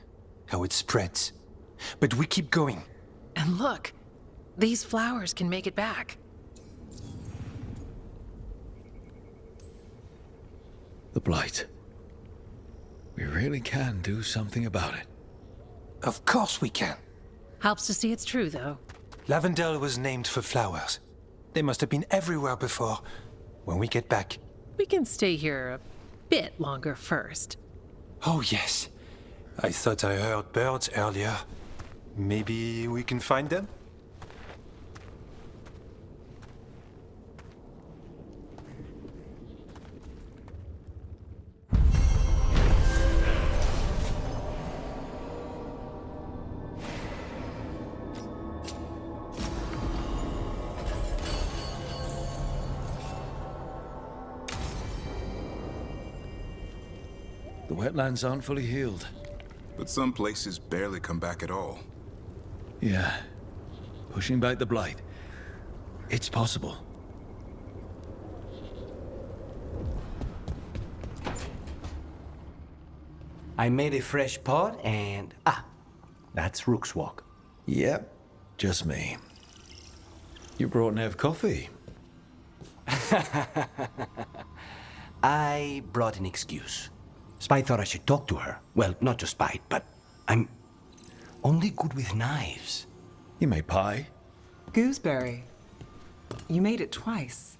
S15: how it spreads. But we keep going.
S20: And look, these flowers can make it back.
S3: The blight. We really can do something about it.
S15: Of course we can.
S20: Helps to see it's true, though.
S15: Lavendel was named for flowers. They must have been everywhere before. When we get back...
S20: We can stay here a bit longer first.
S15: Oh, yes. I thought I heard birds earlier. Maybe we can find them?
S3: The wetlands aren't fully healed.
S12: But some places barely come back at all.
S3: Yeah. Pushing back the blight. It's possible.
S11: I made a fresh pot and... that's Rook's Walk.
S3: Yep. Just me. You brought Nev coffee.
S11: I brought an excuse. Spite thought I should talk to her. Well, not just Spite, but I'm only good with knives.
S3: You made pie?
S4: Gooseberry. You made it twice.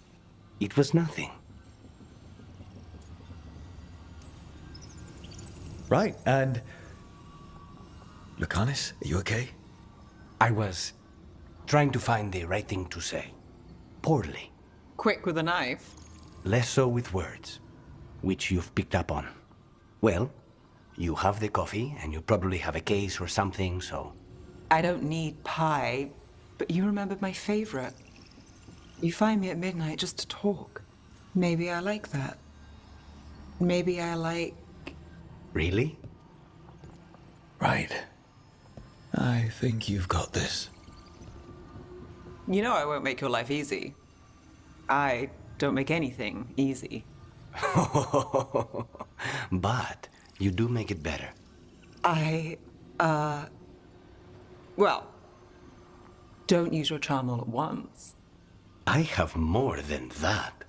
S11: It was nothing.
S3: Right, and... Lucanus, are you okay?
S11: I was trying to find the right thing to say. Poorly.
S4: Quick with a knife.
S11: Less so with words, which you've picked up on. Well, you have the coffee, and you probably have a case or something, so...
S4: I don't need pie, but you remembered my favorite. You find me at midnight just to talk. Maybe I like that. Maybe I like...
S11: Really?
S3: Right. I think you've got this.
S4: You know I won't make your life easy. I don't make anything easy.
S11: But you do make it better.
S4: Well, don't use your charm all at once.
S11: I have more than that.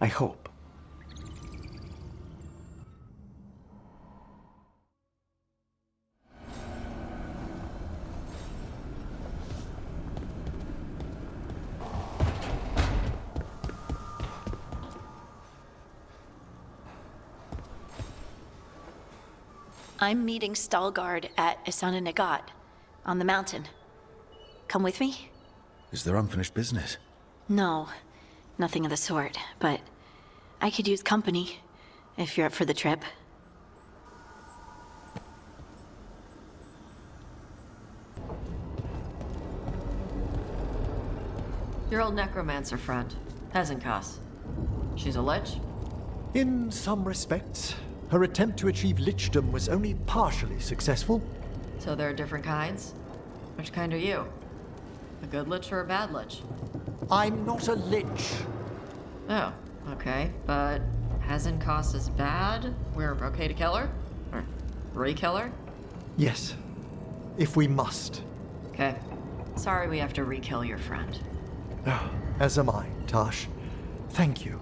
S11: I hope.
S9: I'm meeting Stalgard at Isana Nagat, on the mountain. Come with me?
S3: Is there unfinished business?
S9: No, nothing of the sort, but I could use company, if you're up for the trip.
S2: Your old necromancer friend, Hezenkas. She's a lich?
S6: In some respects, her attempt to achieve lichdom was only partially successful.
S2: So there are different kinds? Which kind are you? A good lich or a bad lich?
S6: I'm not a lich.
S2: Oh, okay. But Hezenkas is bad? We're okay to kill her? Or re-kill her?
S6: Yes, if we must.
S2: Okay. Sorry we have to re-kill your friend.
S6: As am I, Tash. Thank you.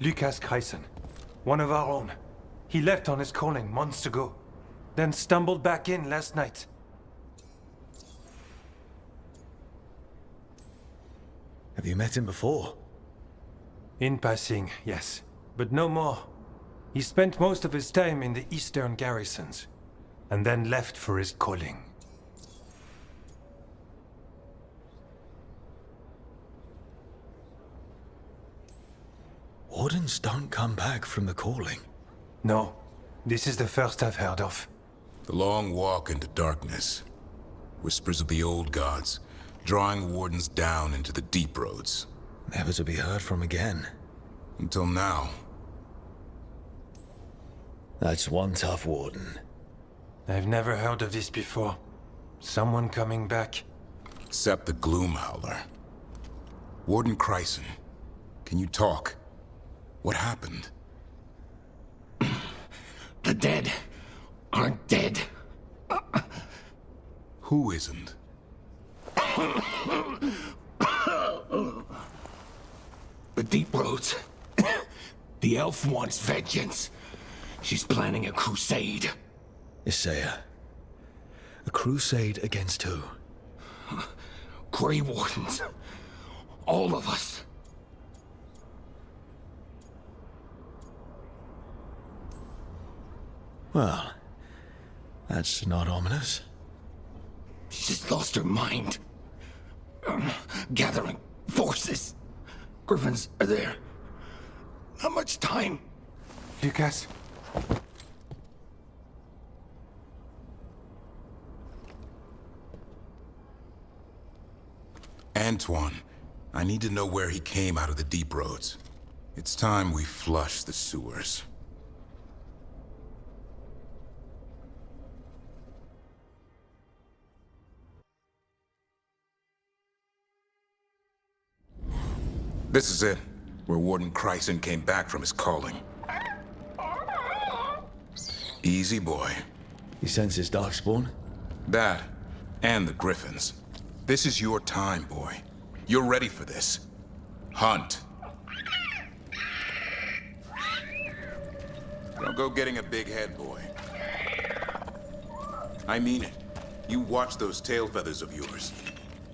S15: Lucas Kreisen, one of our own. He left on his calling months ago, then stumbled back in last night.
S3: Have you met him before?
S15: In passing, yes, but no more. He spent most of his time in the eastern garrisons, and then left for his calling.
S3: Wardens don't come back from the calling.
S15: No, this is the first I've heard of.
S12: The long walk into darkness. Whispers of the old gods, drawing wardens down into the deep roads.
S3: Never to be heard from again.
S12: Until now.
S3: That's one tough warden.
S15: I've never heard of this before. Someone coming back.
S12: Except the Gloom Howler. Warden Kreisen, can you talk? What happened?
S5: The dead aren't dead.
S12: Who isn't?
S5: The Deep Roads. The elf wants vengeance. She's planning a crusade.
S3: Isaiah. A crusade against who?
S5: Grey Wardens. All of us.
S3: Well, that's not ominous.
S5: She's just lost her mind. Gathering forces. Griffins are there. Not much time.
S15: Lucas?
S12: Antoine, I need to know where he came out of the deep roads. It's time we flush the sewers. This is it. where Warden Chryson came back from his calling. Easy, boy.
S3: He senses Darkspawn?
S12: That, and the Griffins. This is your time, boy. You're ready for this. Hunt. Don't go getting a big head, boy. I mean it. You watch those tail feathers of yours.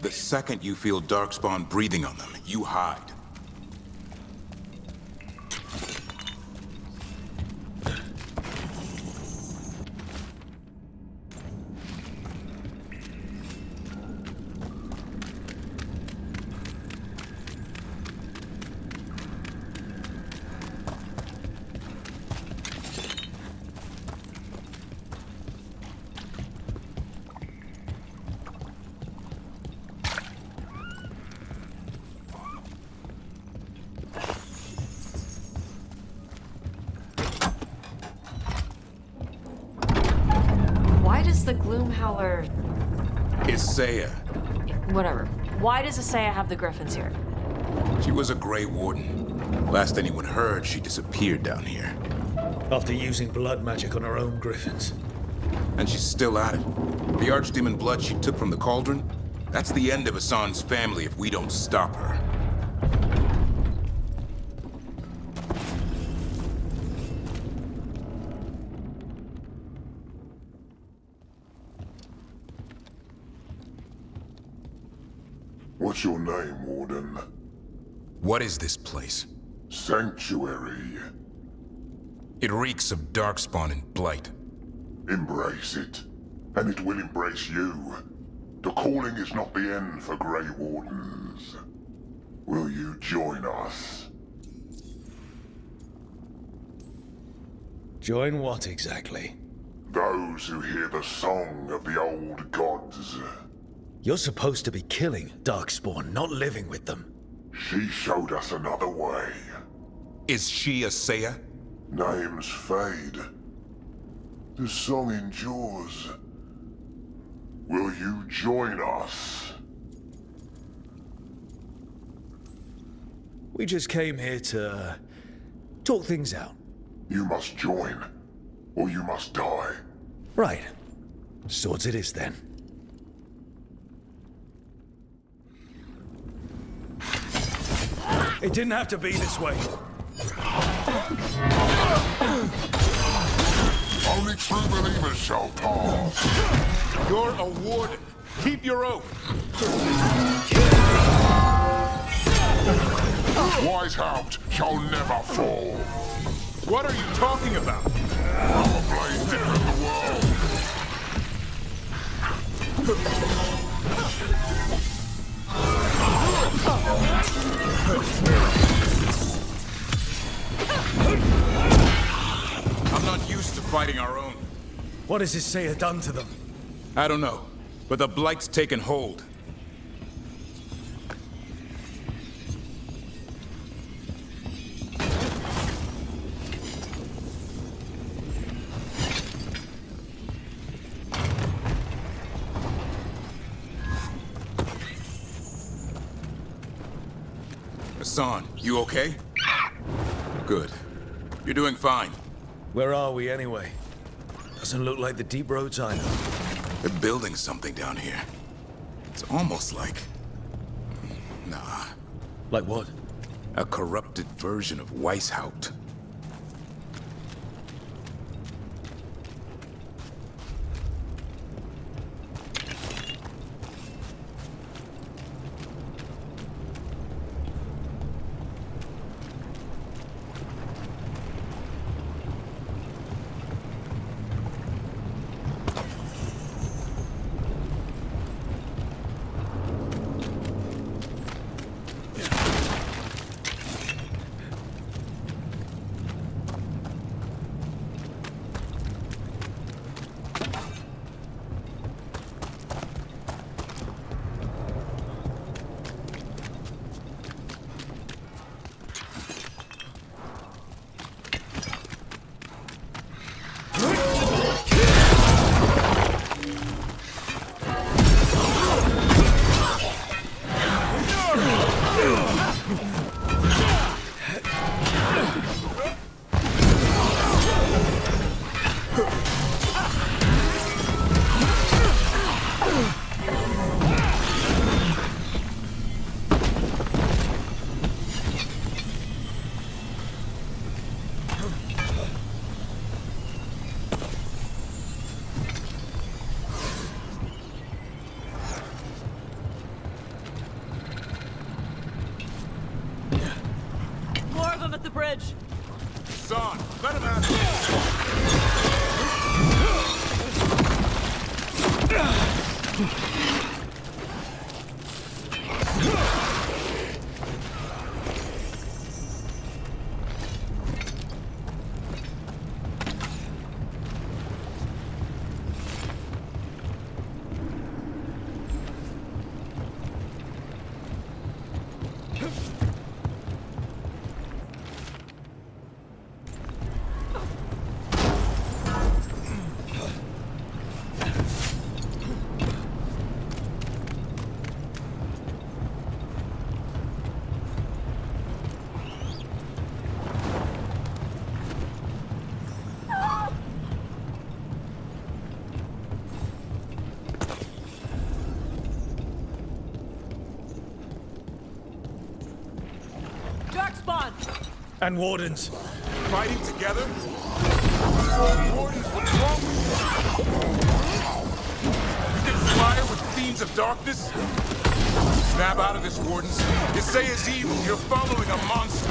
S12: The second you feel Darkspawn breathing on them, you hide.
S2: Why does the Gloom Howler...
S12: Isaiah.
S2: Whatever. Why does Isaiah have the Griffins here?
S12: She was a Grey Warden. Last anyone heard, she disappeared down here.
S3: After using blood magic on her own Griffins.
S12: And she's still at it. The Archdemon blood she took from the cauldron? That's the end of Hassan's family if we don't stop her.
S22: What's your name, Warden?
S12: What is this place?
S22: Sanctuary.
S12: It reeks of Darkspawn and Blight.
S22: Embrace it, and it will embrace you. The calling is not the end for Grey Wardens. Will you join us?
S3: Join what exactly?
S22: Those who hear the song of the old gods.
S3: You're supposed to be killing Darkspawn, not living with them.
S22: She showed us another way.
S12: Is she a Saya?
S22: Names fade. The song endures. Will you join us?
S3: We just came here to talk things out.
S22: You must join, or you must die.
S3: Right. Swords it is then. It didn't have to be this way.
S22: Only true believers shall pass.
S12: You're a warden. Keep your oath.
S22: Weishaupt shall never fall.
S12: What are you talking about?
S22: Our blade defend the world.
S12: I'm not used to fighting our own.
S3: What has Isaiah done to them?
S12: I don't know, but the Blight's taken hold. Hassan, you okay? Good. You're doing fine.
S3: Where are we anyway? Doesn't look like the deep roads either.
S12: They're building something down here. It's almost like... Nah.
S3: Like what?
S12: A corrupted version of Weishaupt.
S21: bridge!
S12: Son, let him out of
S16: Darkspawn!
S3: And wardens.
S12: Fighting together? Wardens, what's wrong with you? You conspire with fiends of darkness? Snap out of this, Wardens. Isaiah's evil. You're following a monster.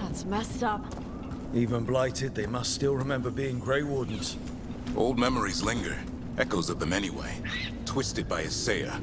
S2: That's messed up.
S3: Even blighted, they must still remember being Grey Wardens.
S12: Old memories linger. Echoes of them anyway. Twisted by Isaiah.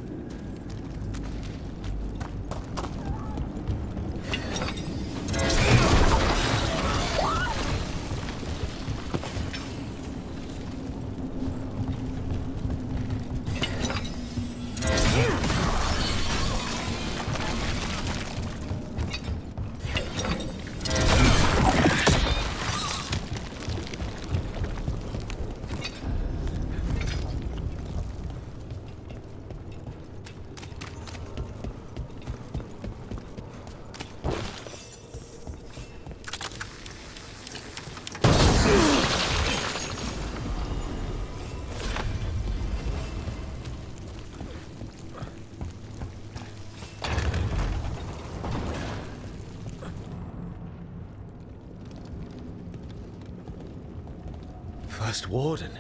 S3: First Warden.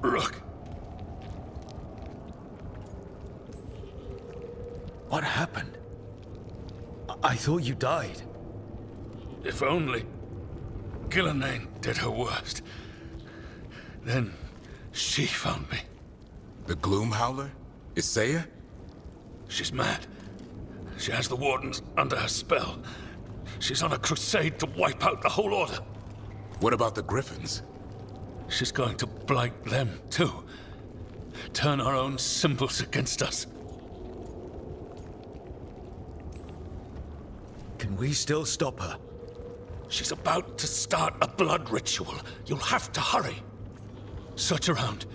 S12: Look.
S3: What happened? I thought you died.
S8: If only Gillenane did her worst. Then she found me.
S12: The Gloom Howler? Isaiah?
S8: She's mad. She has the Wardens under her spell. She's on a crusade to wipe out the whole Order.
S12: What about the Griffins?
S8: She's going to blight them, too. Turn our own symbols against us.
S3: Can we still stop her?
S8: She's about to start a blood ritual. You'll have to hurry. Search around.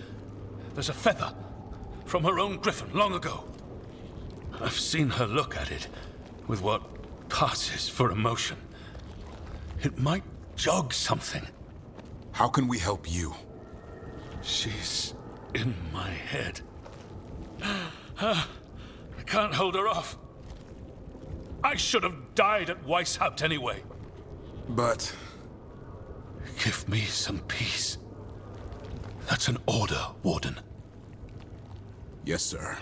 S8: There's a feather from her own griffin long ago. I've seen her look at it with what passes for emotion. It might jog something.
S12: How can we help you?
S8: She's in my head. I can't hold her off. I should have died at Weishaupt anyway.
S12: But...
S8: Give me some peace. That's an order, Warden.
S12: Yes, sir.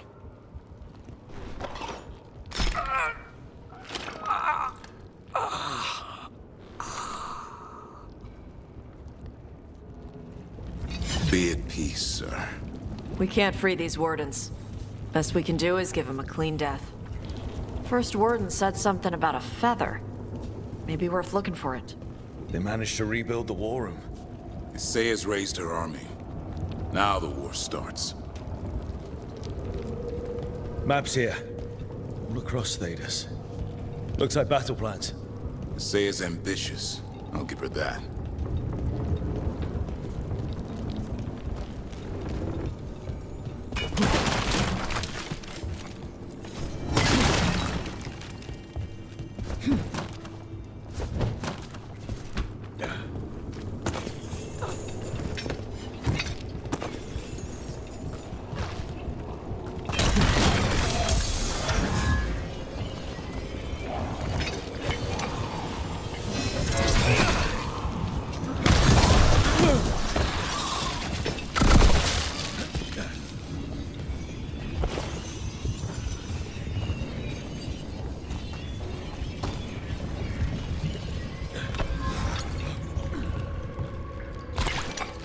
S12: Be at peace, sir.
S2: We can't free these Wardens. Best we can do is give them a clean death. First Warden said something about a feather. Maybe worth looking for it.
S3: They managed to rebuild the war room.
S12: Isaiah's raised her army. Now the war starts.
S3: Maps here. All across Thedas. Looks like battle plans.
S12: Isaiah's ambitious. I'll give her that.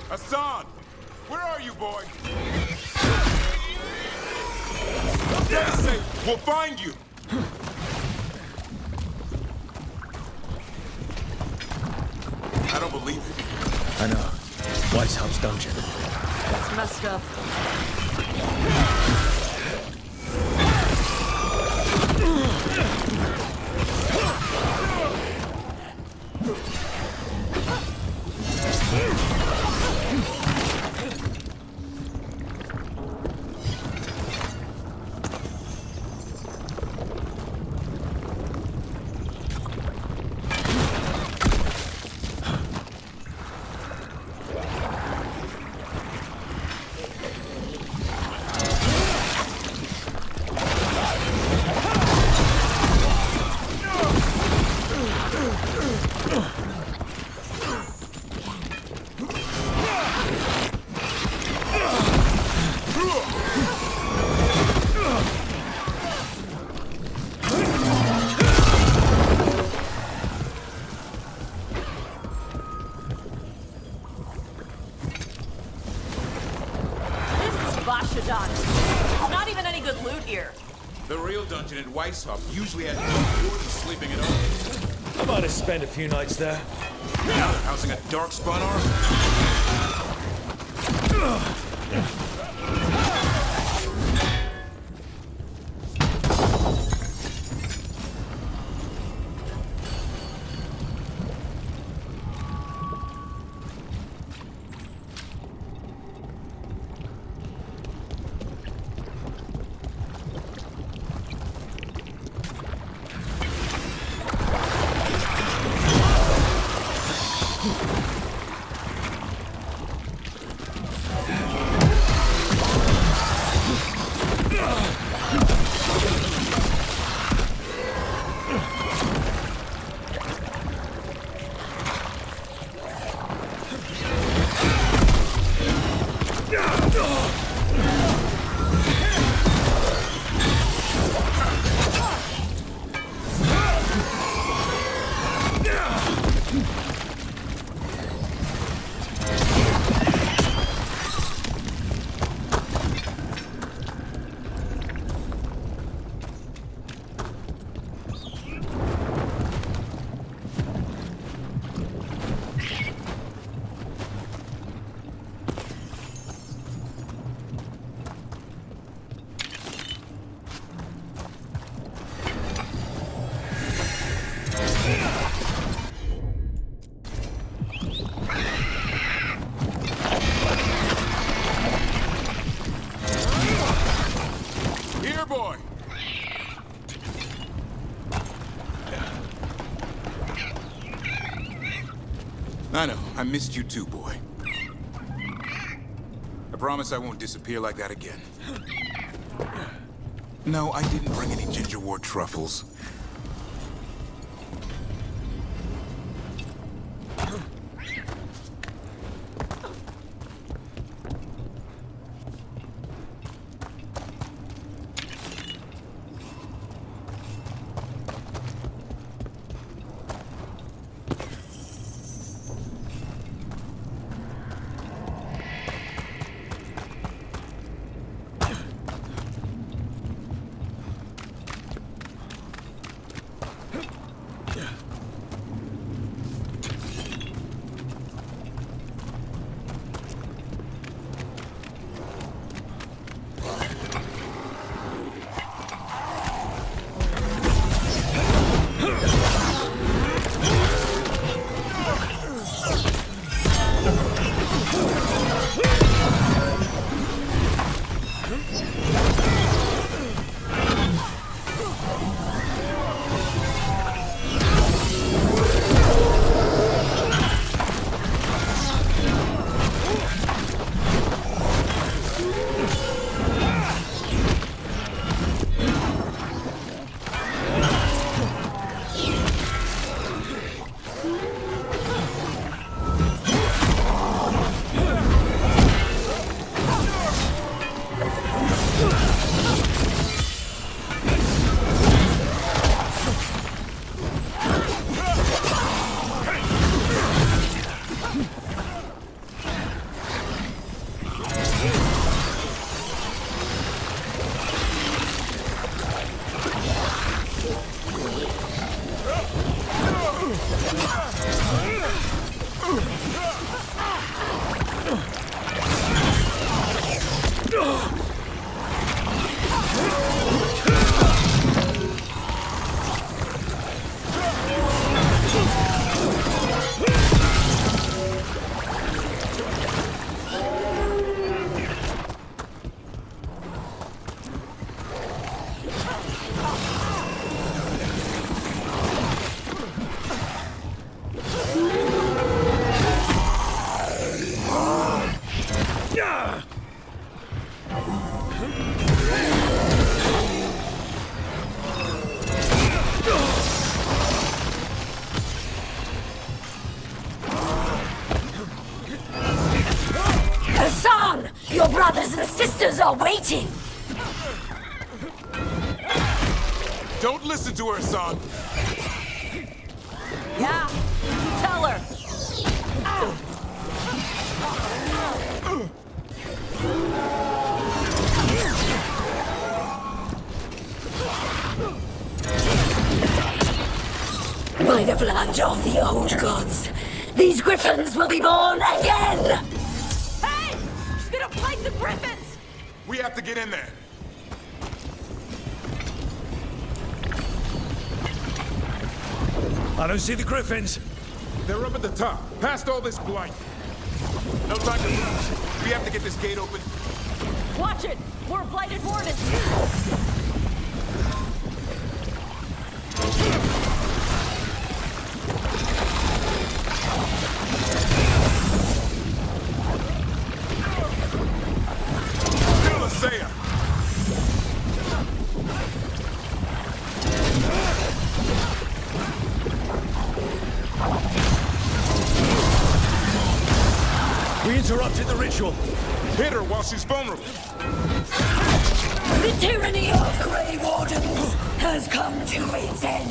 S12: Hassan! Where are you, boy? Stay safe! We'll find you! I don't believe it.
S3: I know. Weishaupt's dungeon.
S2: That's messed up. Not even any good loot here.
S12: The real dungeon at Weishaupt usually had no wardens sleeping at all.
S3: I might have spent a few nights there.
S12: Now they're housing a darkspawn army. I know. I missed you too, boy. I promise I won't disappear like that again. No, I didn't bring any gingerwort truffles.
S10: Hassan! Your brothers and sisters are waiting!
S12: Don't listen to her, son!
S16: Yeah, tell her!
S10: By the blood of the old gods, these griffins will be born again!
S16: Hey! She's gonna fight the griffins!
S12: We have to get in there.
S3: I don't see the griffins.
S12: They're up at the top, past all this blight. No time to lose. We have to get this gate open.
S16: Watch it! More blighted wardens!
S3: We interrupted the ritual.
S12: Hit her while she's vulnerable.
S10: The tyranny of Grey Wardens has come to its end.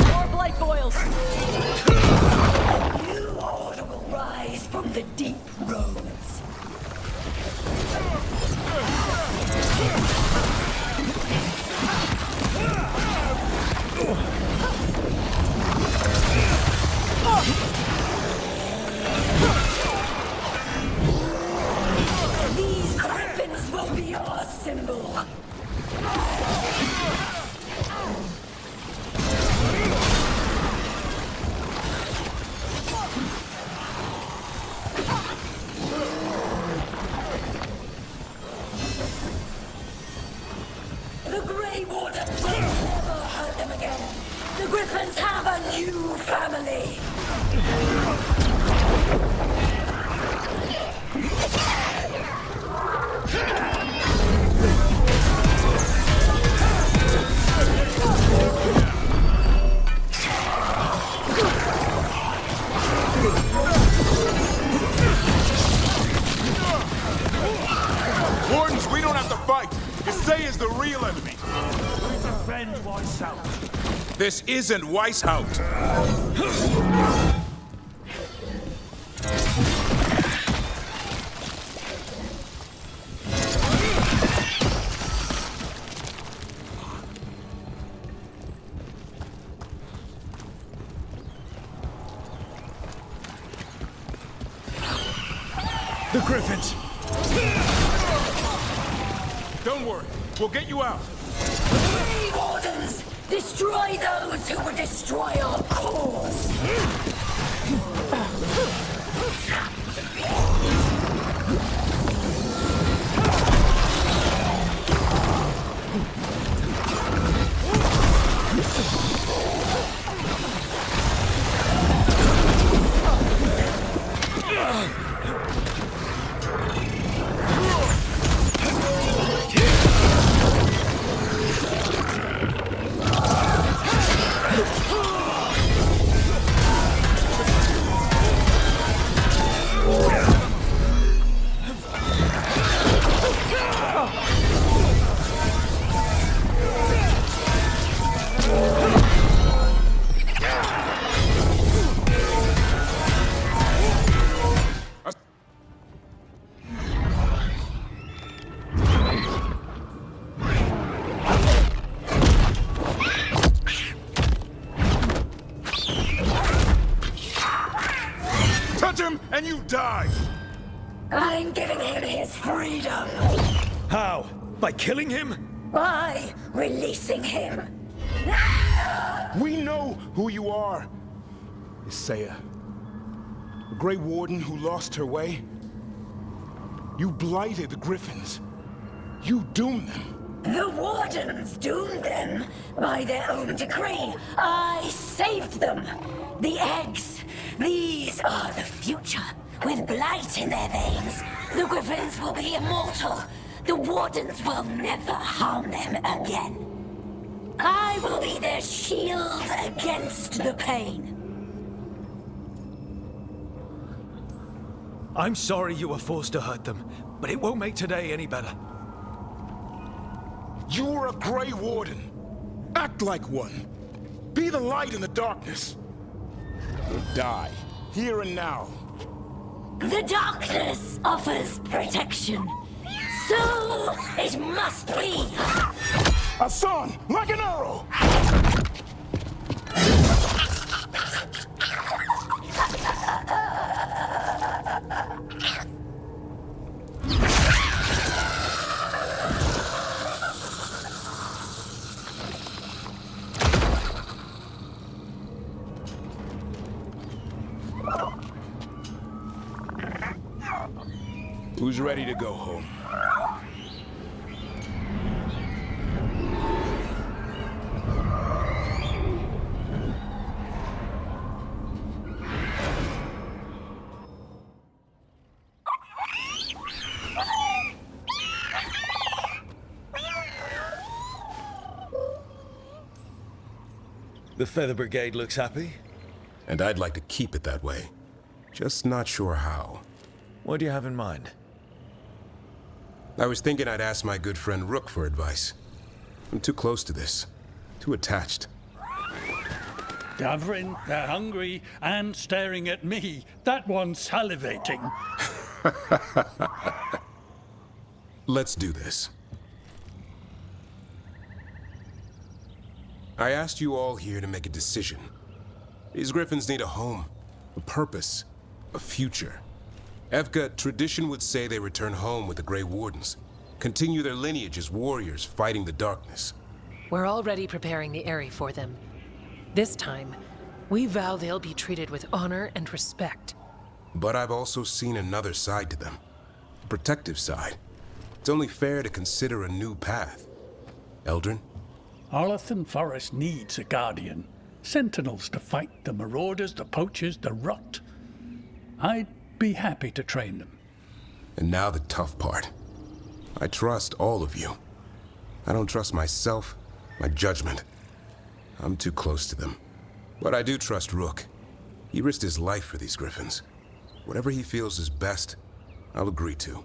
S16: More blight boils!
S10: New order will rise from the deep roads. The Griffins have a new family!
S12: Wardens, we don't have to fight. Issei is the real enemy.
S21: Defend Weishaupt.
S12: This isn't Weishaupt.
S3: The Griffins!
S12: Don't worry, we'll get you out.
S10: Grey Wardens! Destroy those who would destroy our cause!
S12: And you die!
S10: I'm giving him his freedom!
S3: How? By killing him?
S10: By releasing him!
S12: We know who you are! Issei, the Grey Warden who lost her way. You blighted the Griffins. You doomed them.
S10: The Wardens doomed them by their own decree. I saved them. The eggs. These are the future. With blight in their veins, the Griffins will be immortal. The Wardens will never harm them again. I will be their shield against the pain.
S3: I'm sorry you were forced to hurt them, but it won't make today any better.
S12: You're a Grey Warden. Act like one. Be the light in the darkness. Or die, here and now.
S10: The darkness offers protection. So it must be.
S12: Hassan, like an arrow! Who's ready to go home?
S3: The Feather Brigade looks happy.
S12: And I'd like to keep it that way. Just not sure how.
S3: What do you have in mind?
S12: I was thinking I'd ask my good friend Rook for advice. I'm too close to this. Too attached.
S21: Davrin, they're hungry and staring at me. That one's salivating.
S12: Let's do this. I asked you all here to make a decision. These Griffins need a home, a purpose, a future. Evka, tradition would say they return home with the Grey Wardens, continue their lineage as warriors fighting the darkness.
S20: We're already preparing the Eyrie for them. This time, we vow they'll be treated with honor and respect.
S12: But I've also seen another side to them, a protective side. It's only fair to consider a new path. Eldrin?
S21: Arlathan Forest needs a guardian. Sentinels to fight the marauders, the poachers, the rot. I'd be happy to train them.
S12: And now the tough part. I trust all of you. I don't trust myself, my judgment. I'm too close to them. But I do trust Rook. He risked his life for these griffins. Whatever he feels is best, I'll agree to.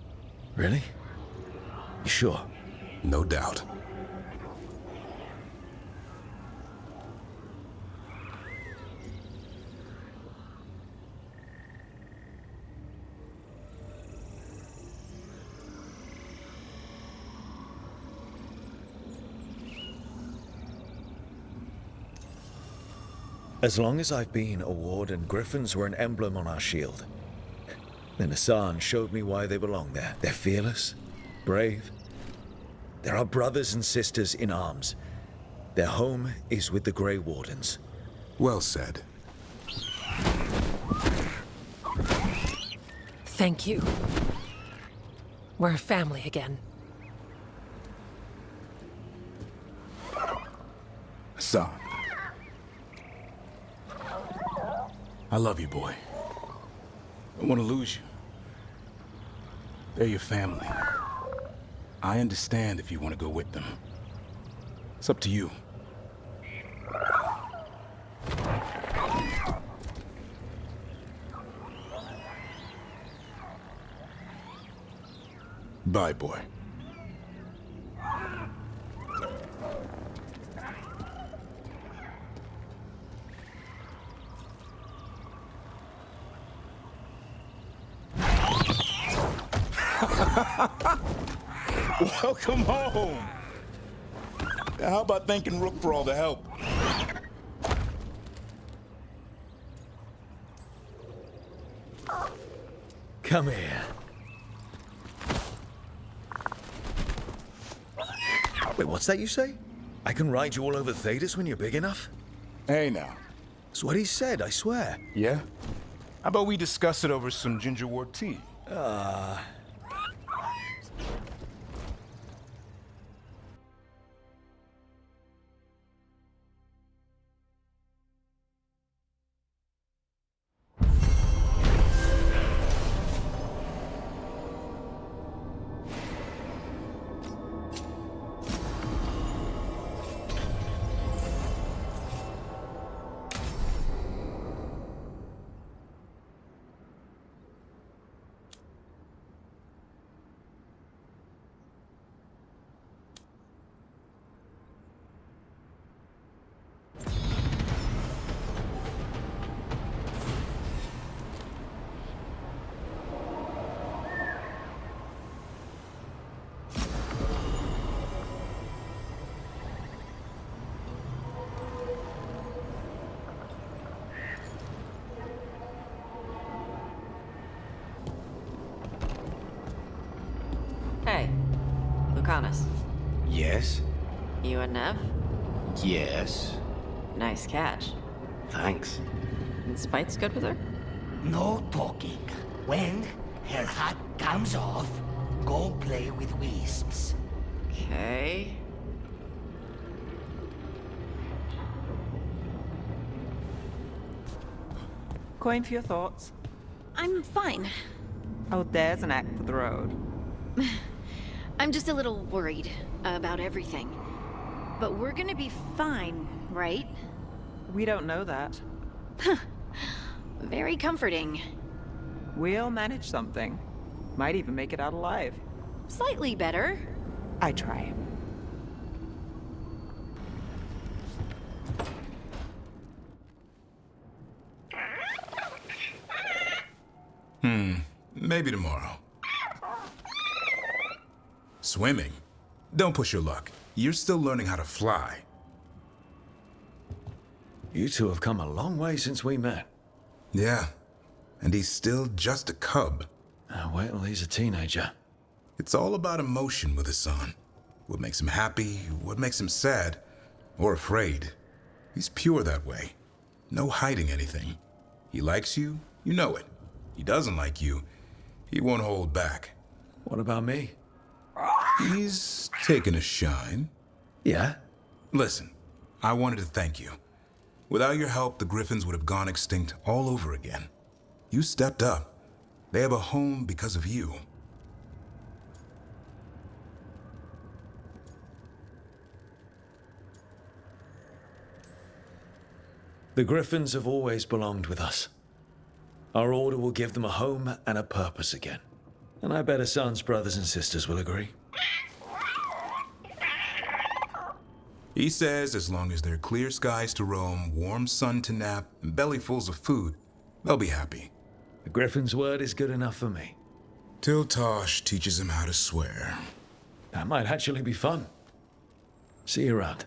S3: Really? You sure?
S12: No doubt.
S3: As long as I've been a warden, griffins were an emblem on our shield. Then Hassan showed me why they belong there. They're fearless, brave. They're our brothers and sisters in arms. Their home is with the Grey Wardens.
S12: Well said.
S20: Thank you. We're a family again.
S8: Hassan. I love you, boy. I don't want to lose you. They're your family. I understand if you want to go with them. It's up to you. Bye, boy. Welcome home. How about thanking Rook for all the help?
S3: Come here. Wait, what's that you say? I can ride you all over Thedas when you're big enough?
S8: Hey, now.
S3: That's what he said, I swear.
S8: Yeah? How about we discuss it over some gingerwort tea?
S2: Hey, Lucanus.
S11: Yes?
S2: You and Nev?
S11: Yes.
S2: Nice catch.
S11: Thanks.
S2: And Spite's good with her?
S1: No talking. When her hat comes off, go play with wisps.
S2: Okay.
S4: Coin for your thoughts.
S9: I'm fine.
S4: Oh, there's an act for the road.
S9: I'm just a little worried about everything. But we're gonna be fine, right?
S4: We don't know that.
S9: Very comforting.
S4: We'll manage something. Might even make it out alive.
S9: Slightly better.
S4: I try.
S12: Maybe tomorrow. Swimming? Don't push your luck. You're still learning how to fly.
S3: You two have come a long way since we met.
S12: Yeah, and he's still just a cub.
S3: Wait till he's a teenager.
S12: It's all about emotion with Hassan. What makes him happy, what makes him sad, or afraid. He's pure that way. No hiding anything. He likes you, you know it. He doesn't like you, he won't hold back.
S3: What about me?
S12: He's taken a shine.
S3: Yeah?
S12: Listen, I wanted to thank you. Without your help, the Griffins would have gone extinct all over again. You stepped up. They have a home because of you.
S3: The Griffins have always belonged with us. Our order will give them a home and a purpose again. And I bet Hassan's brothers and sisters will agree.
S12: He says as long as there are clear skies to roam, warm sun to nap, and bellyfuls of food, they'll be happy.
S3: The Griffin's word is good enough for me.
S12: Till Tosh teaches him how to swear.
S3: That might actually be fun. See you around.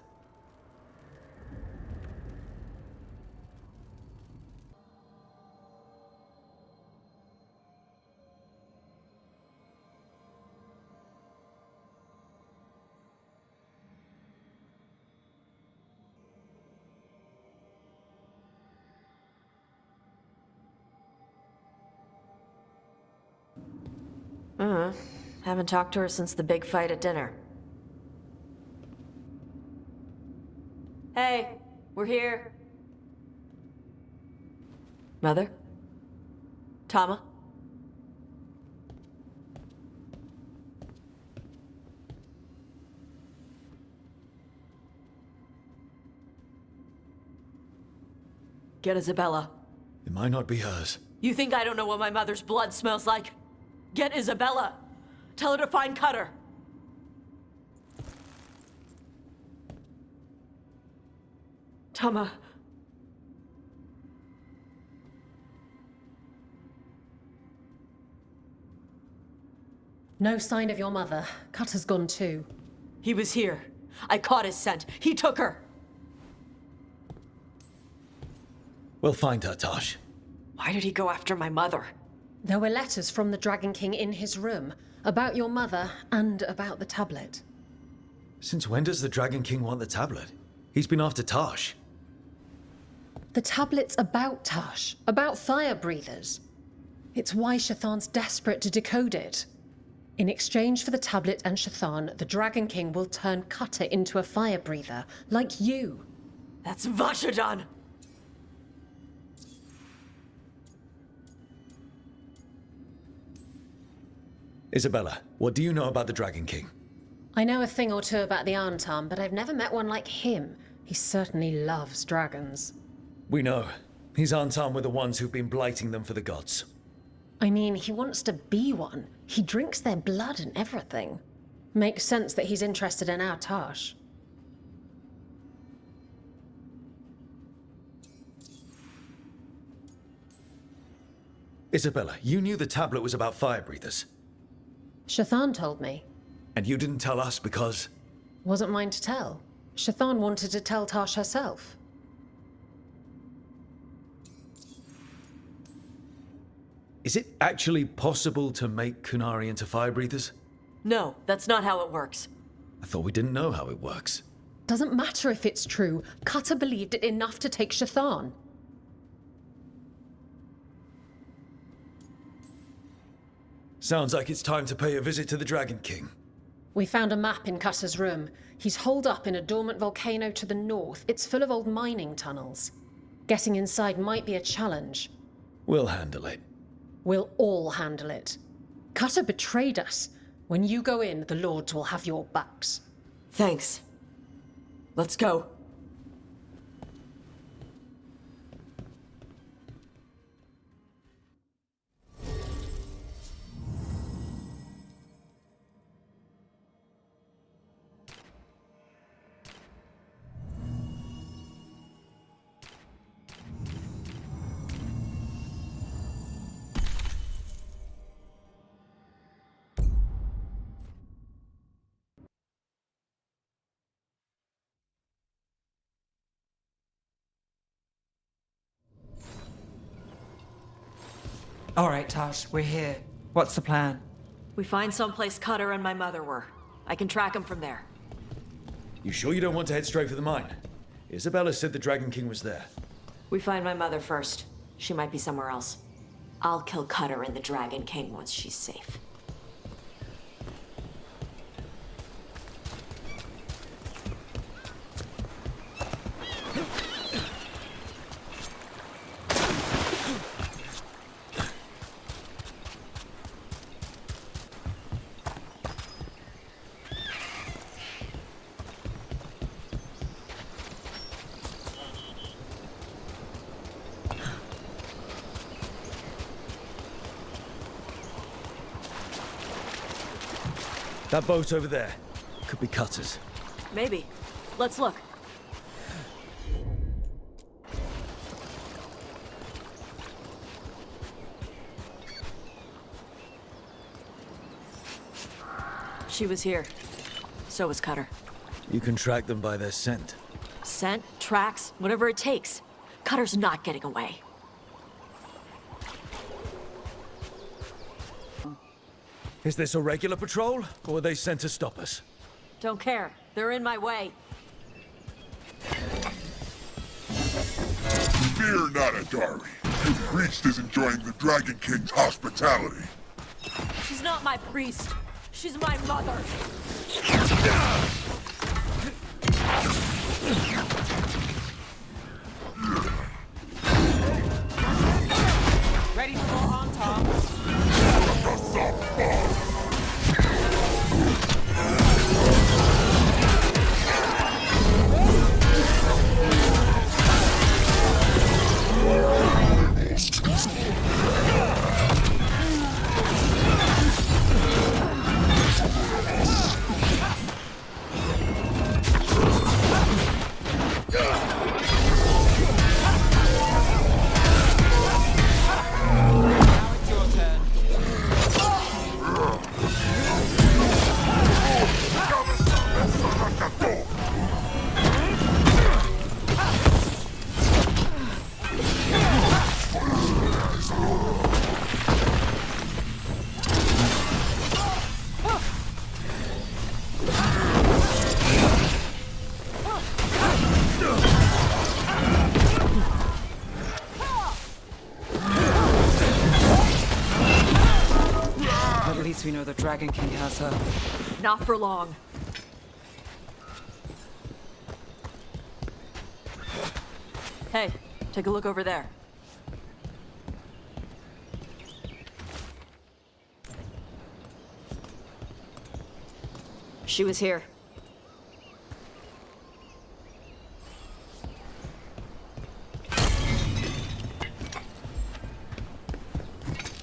S2: Haven't talked to her since the big fight at dinner. Hey, we're here. Mother? Tama? Get Isabella.
S3: It might not be hers.
S2: You think I don't know what my mother's blood smells like? Get Isabella. Tell her to find Cutter. Tama.
S19: No sign of your mother. Cutter's gone too.
S2: He was here. I caught his scent. He took her.
S3: We'll find her, Tosh.
S2: Why did he go after my mother?
S19: There were letters from the Dragon King in his room about your mother and about the tablet.
S3: Since when does the Dragon King want the tablet? He's been after Tosh.
S19: The tablet's about Tosh, about fire breathers. It's why Shathan's desperate to decode it. In exchange for the tablet and Shathan, the Dragon King will turn Cutter into a fire breather, like you.
S2: That's Vashadan!
S3: Isabella, what do you know about the Dragon King?
S19: I know a thing or two about the Antam, but I've never met one like him. He certainly loves dragons.
S3: We know. His Antam were the ones who've been blighting them for the gods.
S19: I mean, he wants to be one. He drinks their blood and everything. Makes sense that he's interested in our Tosh.
S3: Isabella, you knew the tablet was about fire breathers.
S19: Shathan told me.
S3: And you didn't tell us because...
S19: Wasn't mine to tell. Shathan wanted to tell Tosh herself.
S3: Is it actually possible to make Kunari into fire breathers?
S2: No, that's not how it works.
S3: I thought we didn't know how it works.
S19: Doesn't matter if it's true. Cutter believed it enough to take Shathan.
S3: Sounds like it's time to pay a visit to the Dragon King.
S19: We found a map in Cutter's room. He's holed up in a dormant volcano to the north. It's full of old mining tunnels. Getting inside might be a challenge.
S3: We'll handle it.
S19: We'll all handle it. Cutter betrayed us. When you go in, the Lords will have your backs.
S2: Thanks. Let's go.
S4: All right, Tosh, we're here. What's the plan?
S2: We find someplace Cutter and my mother were. I can track them from there.
S3: You sure you don't want to head straight for the mine? Isabella said the Dragon King was there.
S2: We find my mother first. She might be somewhere else. I'll kill Cutter and the Dragon King once she's safe.
S3: That boat over there. Could be cutters.
S2: Maybe. Let's look. She was here. So was Cutter.
S3: You can track them by their scent.
S2: Scent, tracks, whatever it takes. Cutter's not getting away.
S3: Is this a regular patrol, or were they sent to stop us?
S2: Don't care. They're in my way.
S22: Fear not, Adari. The priest is enjoying the Dragon King's hospitality.
S2: She's not my priest. She's my mother.
S4: Ready to go on top. At least we know the Dragon King has her.
S2: Not for long. Hey, take a look over there. She was here.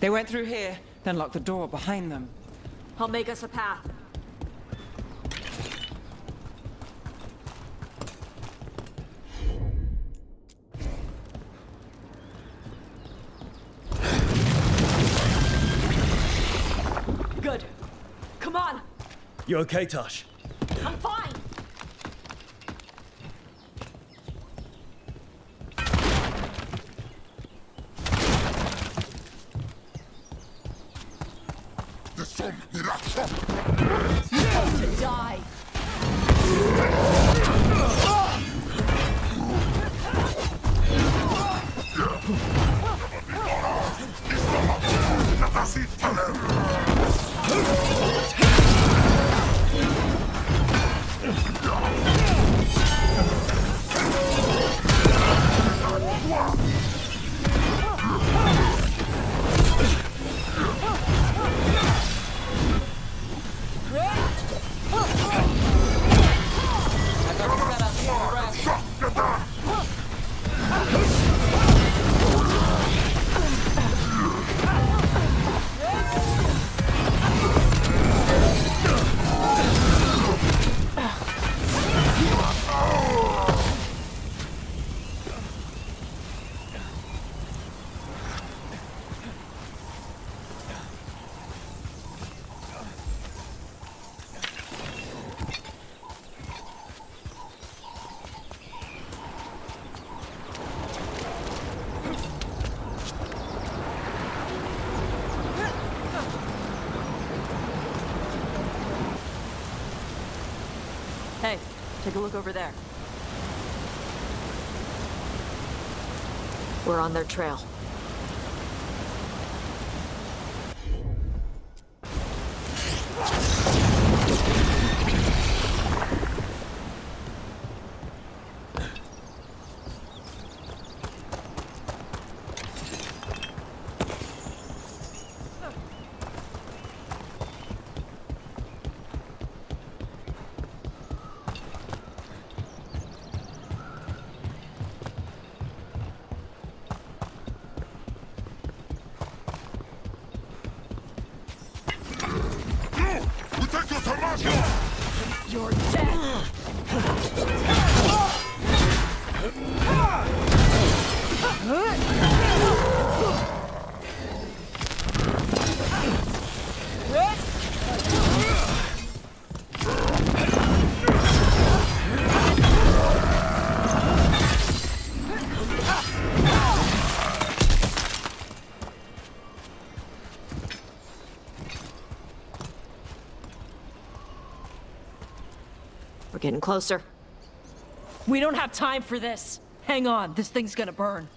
S4: They went through here, then locked the door behind them.
S2: I'll make us a path. Good. Come on.
S3: You okay, Tosh?
S2: I'm fine. To die. Hey, take a look over there. We're on their trail. We're getting closer.
S16: We don't have time for this. Hang on, this thing's gonna burn.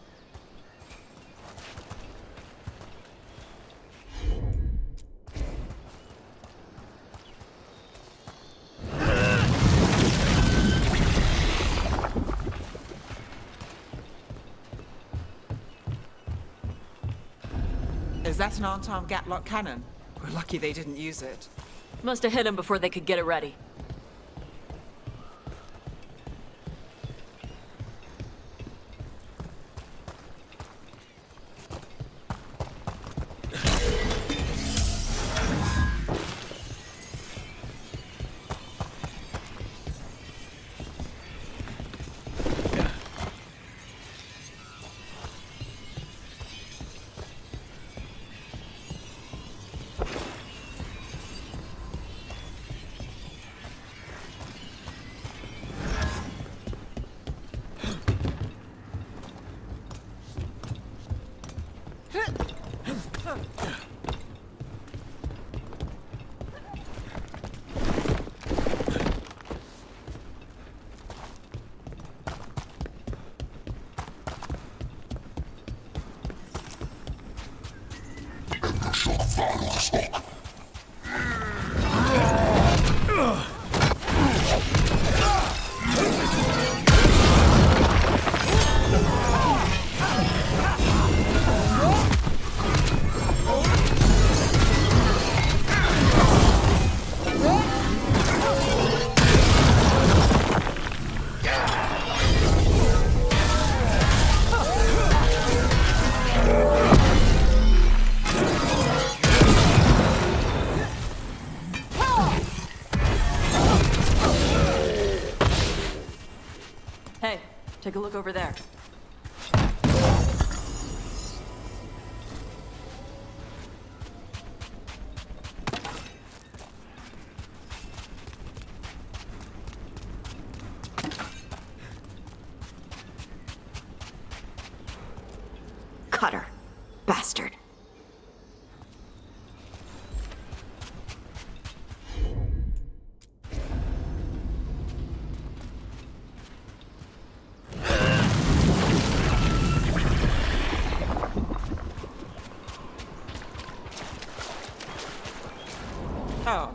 S4: Is that an unarmed Gatlock cannon? We're lucky they didn't use it.
S2: Must have hit him before they could get it ready. Take a look over there.
S9: Cutter. Bastard.
S4: Oh,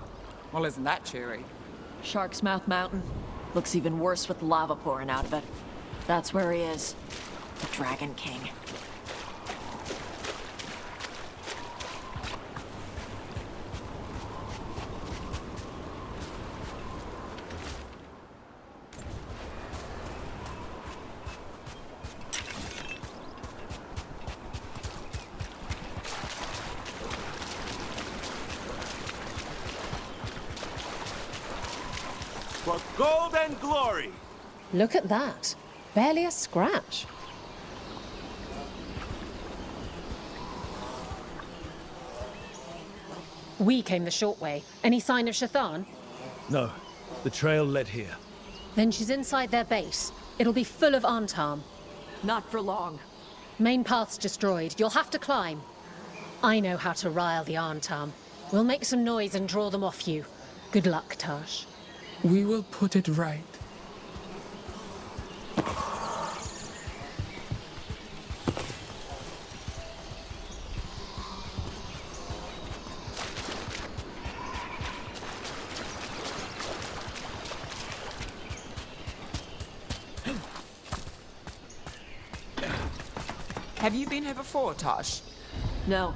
S4: well, isn't that cheery?
S2: Shark's Mouth Mountain. Looks even worse with lava pouring out of it. That's where he is. The Dragon King.
S13: For gold and glory!
S19: Look at that. Barely a scratch. We came the short way. Any sign of Shathan?
S3: No. The trail led here.
S19: Then she's inside their base. It'll be full of Antarm.
S2: Not for long.
S19: Main path's destroyed. You'll have to climb. I know how to rile the Antarm. We'll make some noise and draw them off you. Good luck, Tash.
S5: We will put it right.
S4: Have you been here before, Tosh?
S2: No.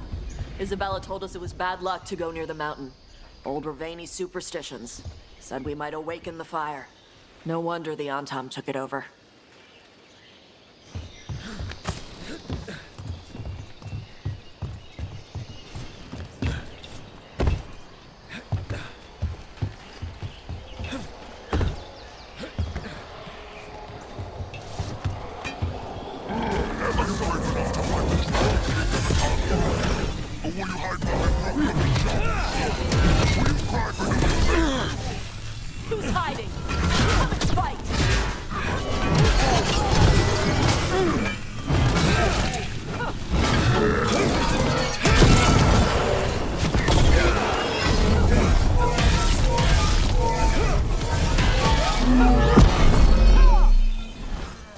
S2: Isabella told us it was bad luck to go near the mountain. Old Ravani superstitions. Said we might awaken the fire. No wonder the Antam took it over.
S22: will you hide behind rock and shot? Will you cry for no defense?
S16: Who's hiding? Come and fight!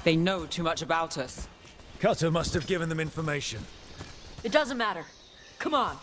S4: They know too much about us.
S3: Cutter must have given them information.
S2: It doesn't matter. Come on.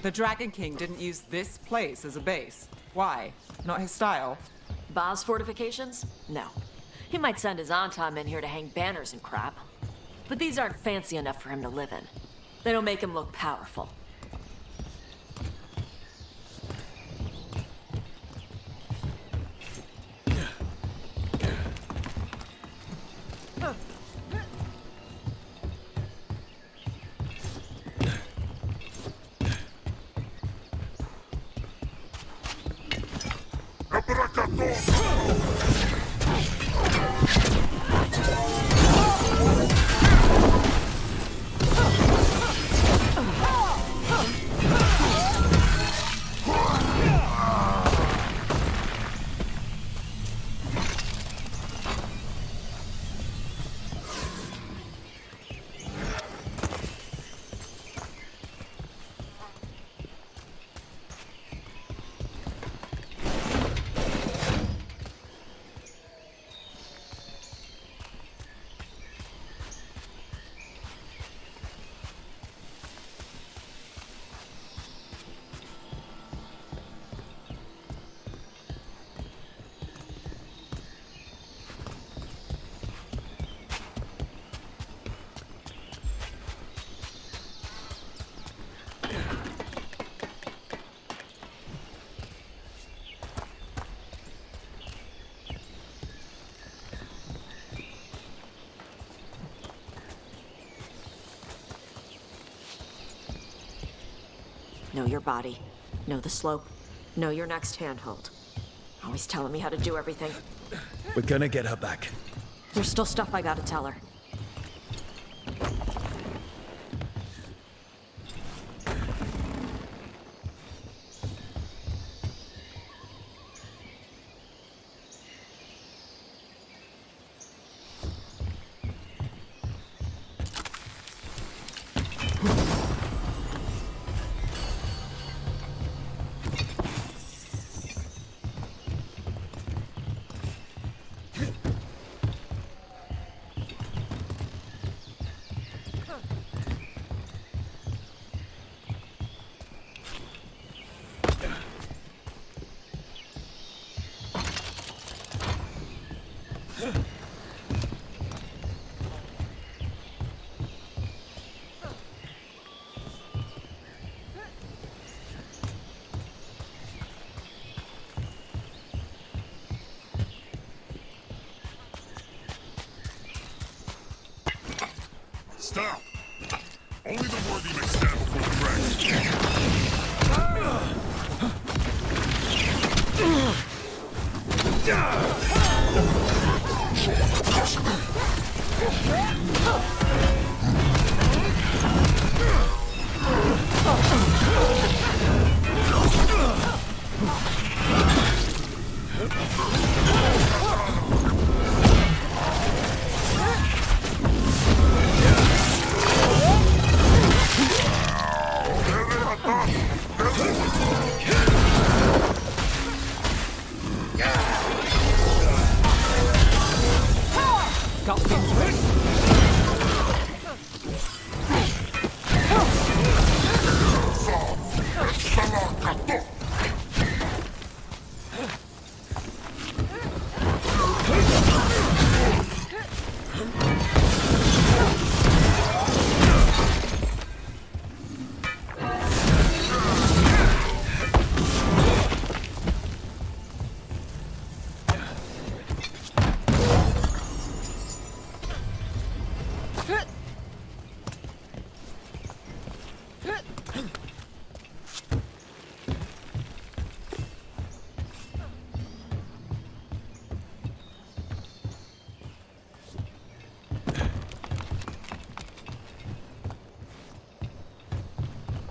S4: The Dragon King didn't use this place as a base. Why? Not his style?
S2: Ba's fortifications? No. He might send his Antam in here to hang banners and crap. But these aren't fancy enough for him to live in. They don't make him look powerful. Know your body. Know the slope. Know your next handhold. Always telling me how to do everything.
S3: We're gonna get her back.
S2: There's still stuff I gotta tell her.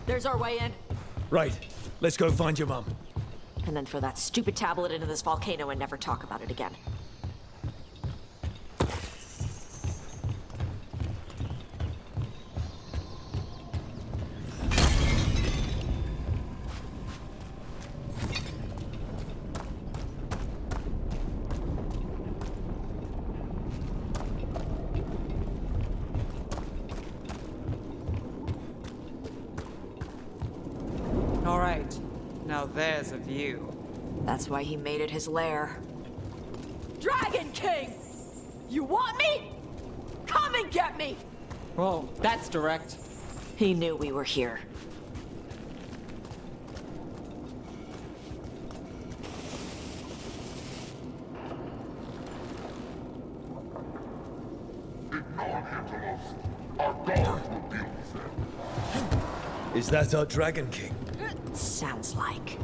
S2: There's our way in.
S3: Right. Let's go find your mum.
S2: And then throw that stupid tablet into this volcano and never talk about it again.
S4: All right. Now there's a view.
S2: That's why he made it his lair. Dragon King! You want me? Come and get me!
S4: Whoa, that's direct.
S2: He knew we were here.
S3: Is that our Dragon King?
S2: Sounds like.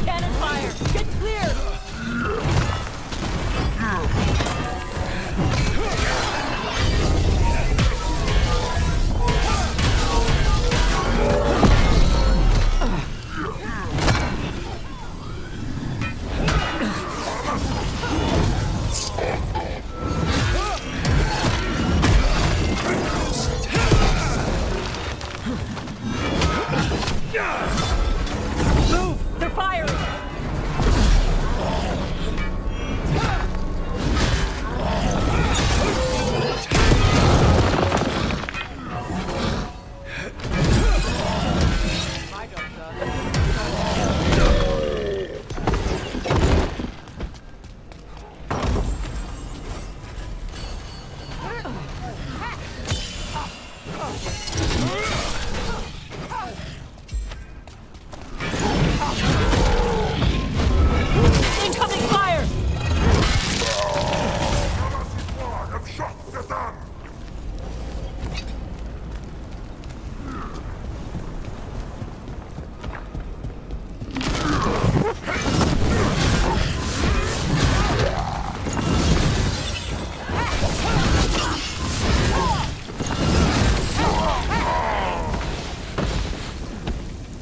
S16: Cannon fire! Get clear! Move! They're firing! Incoming fire!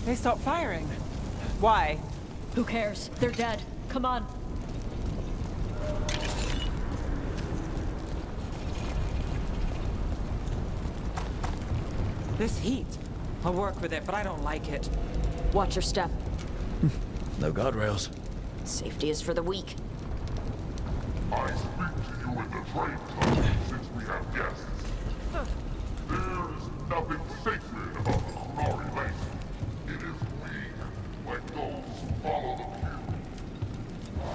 S4: They stopped firing. Why?
S16: Who cares? They're dead. Come on.
S4: This heat. I'll work with it, but I don't like it.
S2: Watch your step.
S3: No guardrails.
S2: Safety is for the weak.
S22: I speak to you in the trade tunnel since we have guests. There is nothing sacred about the Kunari Lake. It is we, like those who follow the queue.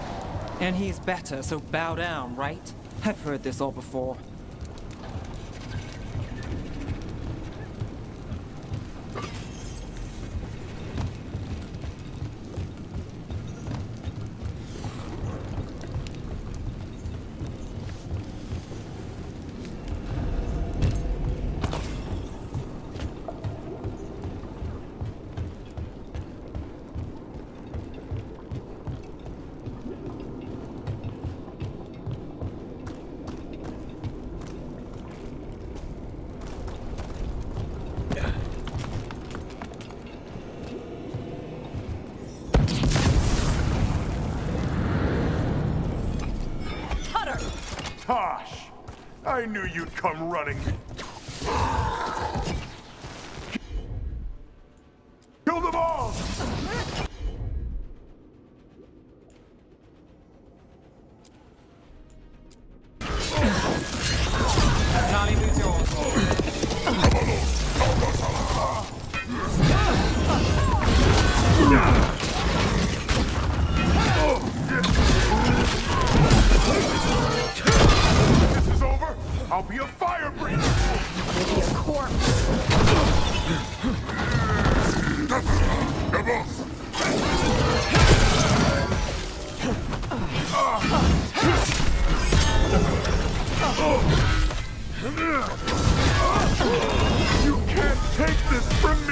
S4: And he's better, so bow down, right? I've heard this all before.
S13: Tosh! I knew you'd come running. Kill them all! This is over. I'll be a fire breather.
S10: Maybe a corpse.
S13: You can't take this from me!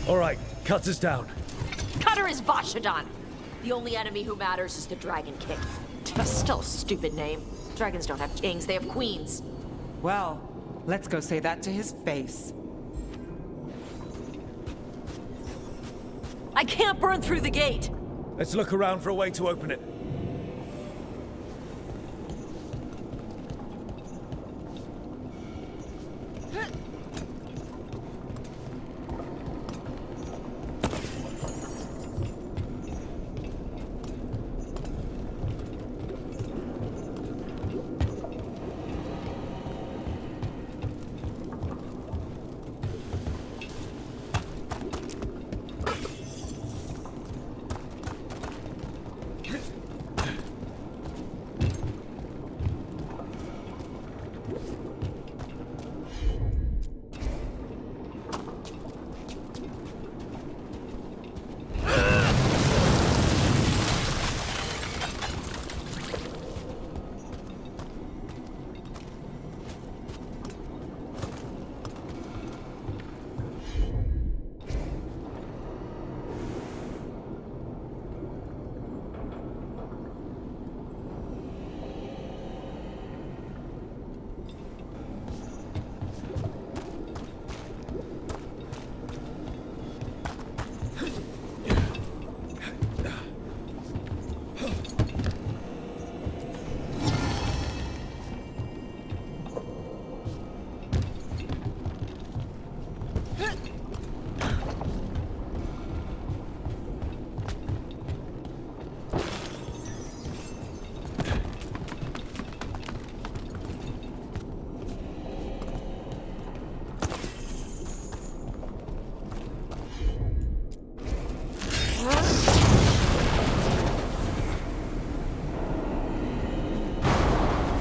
S3: All right, Cutter's down.
S2: Cutter is Vashadon. The only enemy who matters is the Dragon King. That's still a stupid name. Dragons don't have kings, they have queens.
S4: Well, let's go say that to his face.
S2: I can't burn through the gate.
S3: Let's look around for a way to open it.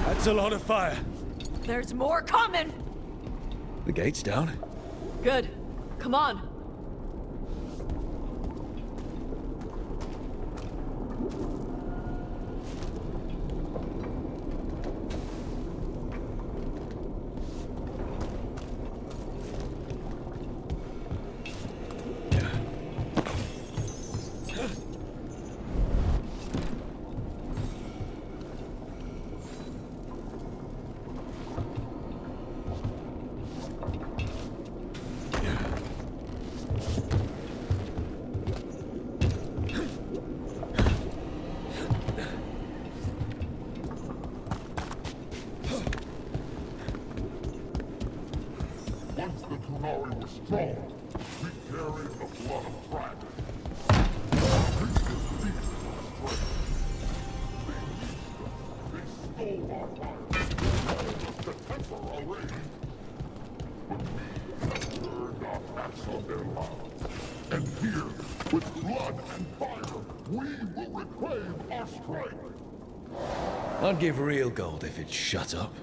S3: That's a lot of fire.
S2: There's more coming!
S3: The gate's down.
S2: Good. Come on.
S22: Once the Kunari were strong, we carried the blood of dragons. Princess beasts were strength. They stole our fire, told us to temper our rage. But we have turned our backs on their lives. And here, with blood and fire, we will reclaim our strength.
S3: I'd give real gold if it'd shut up.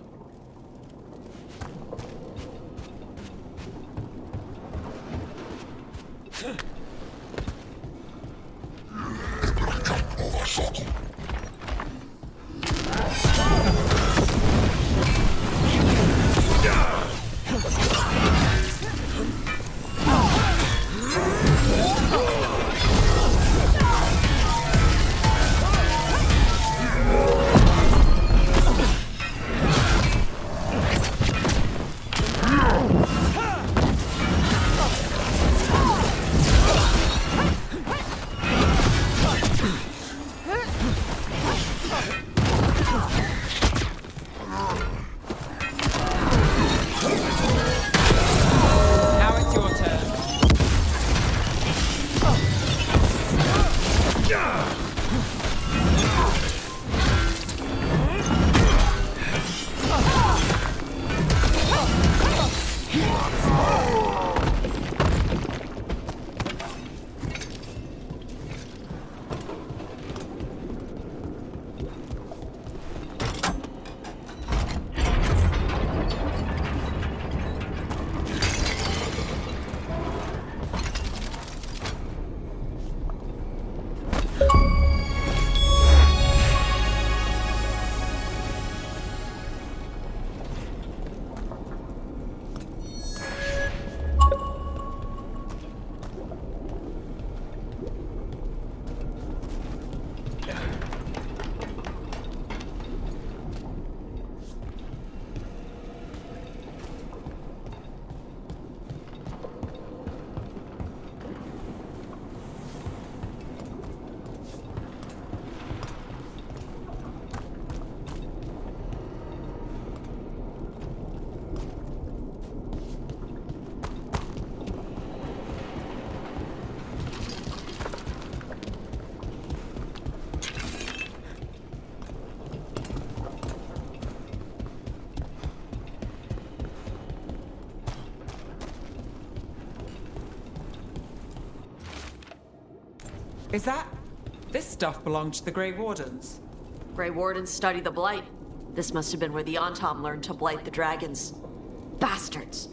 S4: Is that... This stuff belonged to the Grey Wardens.
S2: Grey Wardens study the Blight. This must have been where the Antom learned to blight the dragons. Bastards!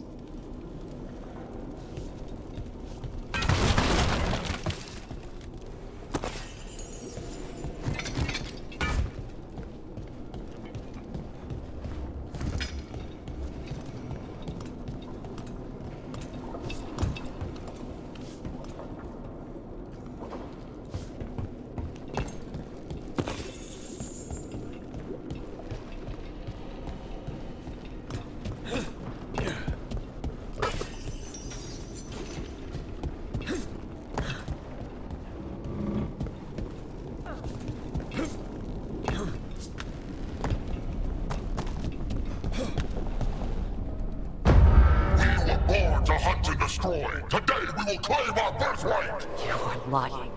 S22: Today we will claim our birthright!
S2: You are lying.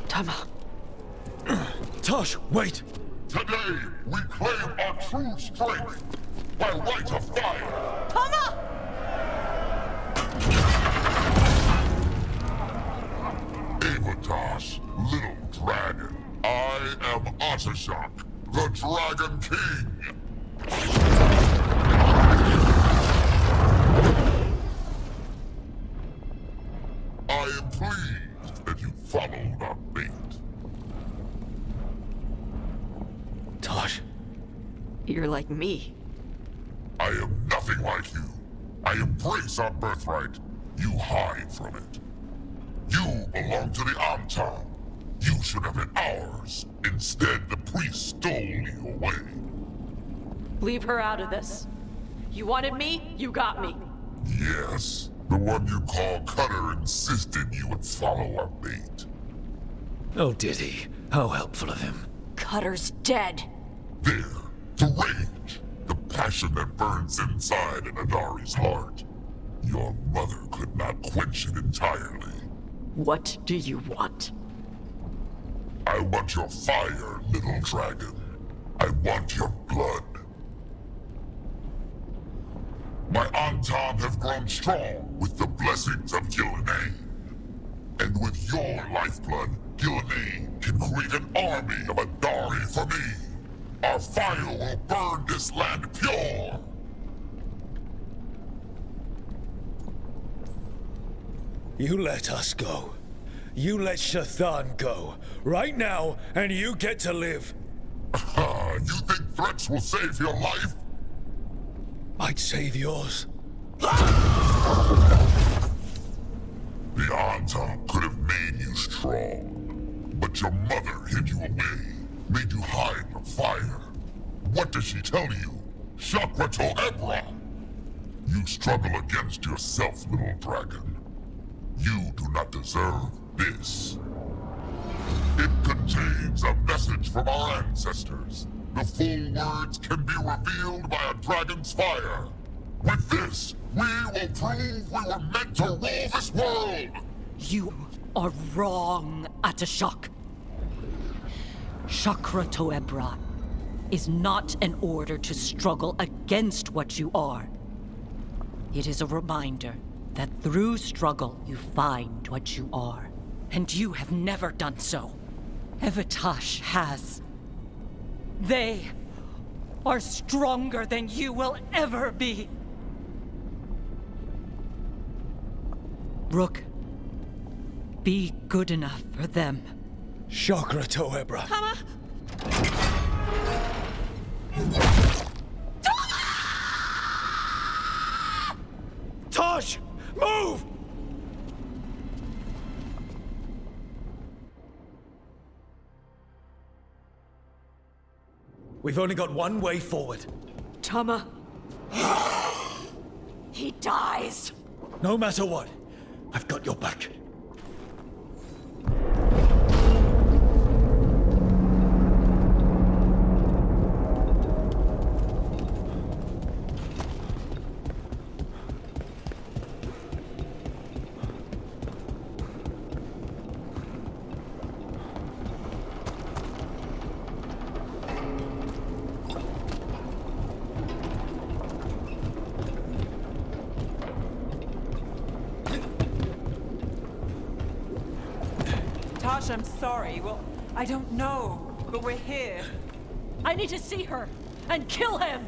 S2: Tama.
S3: Tosh, wait!
S22: Today we claim our true strength by right of fire!
S16: Tama!
S22: Avatosh, little dragon. I am Atashok, the Dragon King! I am pleased that you followed our bait.
S3: Tosh.
S2: You're like me.
S22: I am nothing like you. I embrace our birthright. You hide from it. You belong to the Antom. You should have been ours. Instead, the priest stole you away.
S2: Leave her out of this. You wanted me, you got me.
S22: Yes. The one you call Cutter insisted you would follow our bait.
S3: Oh, did he? How helpful of him.
S2: Cutter's dead.
S22: There. The rage. The passion that burns inside an Adari's heart. Your mother could not quench it entirely.
S2: What do you want?
S22: I want your fire, little dragon. I want your blood. My Antom have grown strong with the blessings of Gillenane. And with your lifeblood, Gillenane can create an army of Adari for me. Our fire will burn this land pure.
S3: You let us go. You let Shathan go. Right now, and you get to live.
S22: You think threats will save your life?
S3: Might save yours.
S22: The Antom could have made you strong. But your mother hid you away, made you hide the fire. What does she tell you? Chakra to Ebra! You struggle against yourself, little dragon. You do not deserve this. It contains a message from our ancestors. The full words can be revealed by a dragon's fire. With this, we will prove we were meant to rule this world!
S17: You are wrong, Atashok. Chakra to Ebra is not an order to struggle against what you are. It is a reminder that through struggle you find what you are. And you have never done so. Evitash has. They are stronger than you will ever be. Rook, be good enough for them.
S3: Chakra Toebra.
S17: Tama!
S3: Tosh! Move! We've only got one way forward.
S17: Tama. He dies.
S3: No matter what, I've got your back.
S4: Tash, I'm sorry. Well, I don't know, but we're here.
S17: I need to see her and kill him.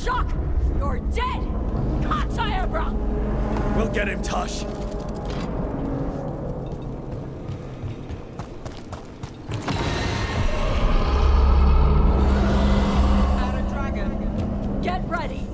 S17: Shock! You're dead! Katayabra!
S3: We'll get him, Tosh.
S4: Add a dragon.
S17: Get ready!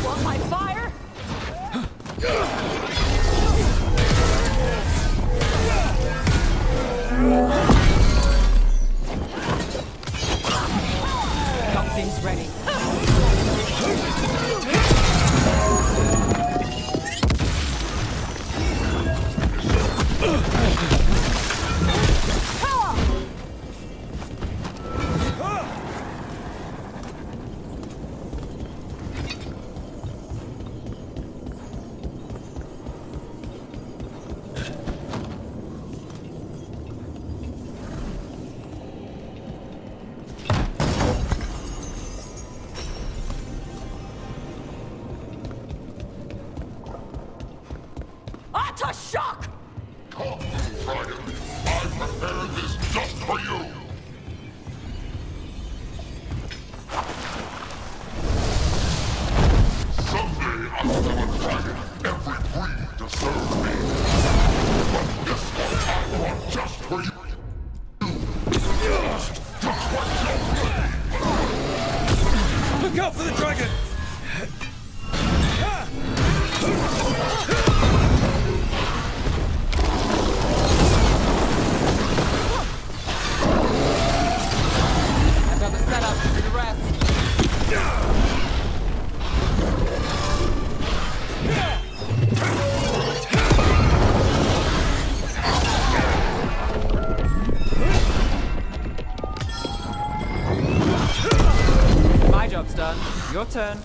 S17: Want my fire? Got things ready. Shock!
S22: Come, dragon. I prepared this just for you. Someday I will have a dragon. Every breed deserves me. But this one I brought just for you. Just what you'll
S3: Look out for the dragon!
S4: Another setup for the rest. Your turn.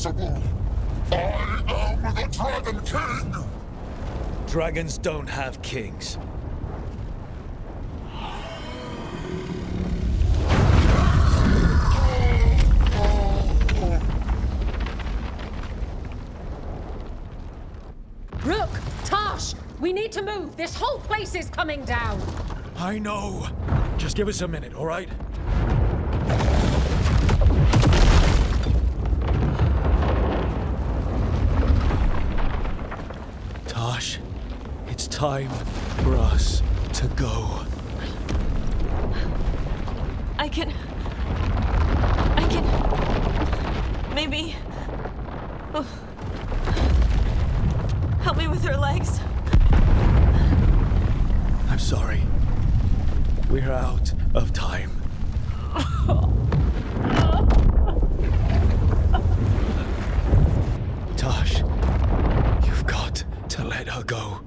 S22: Impossible! I am the Dragon King!
S3: Dragons don't have kings.
S19: Rook! Tosh! We need to move! This whole place is coming down!
S3: I know. Just give us a minute, all right? Tosh, it's time for us to go.
S2: I can... Maybe... Oh. Help me with her legs.
S3: I'm sorry. We're out of time. Tosh, you've got to let her go.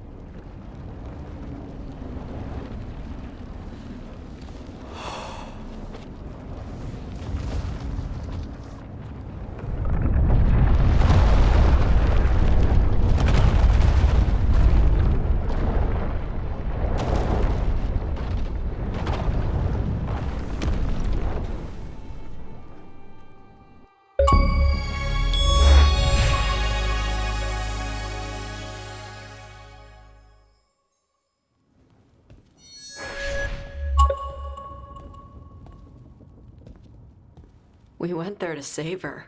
S2: We went there to save her.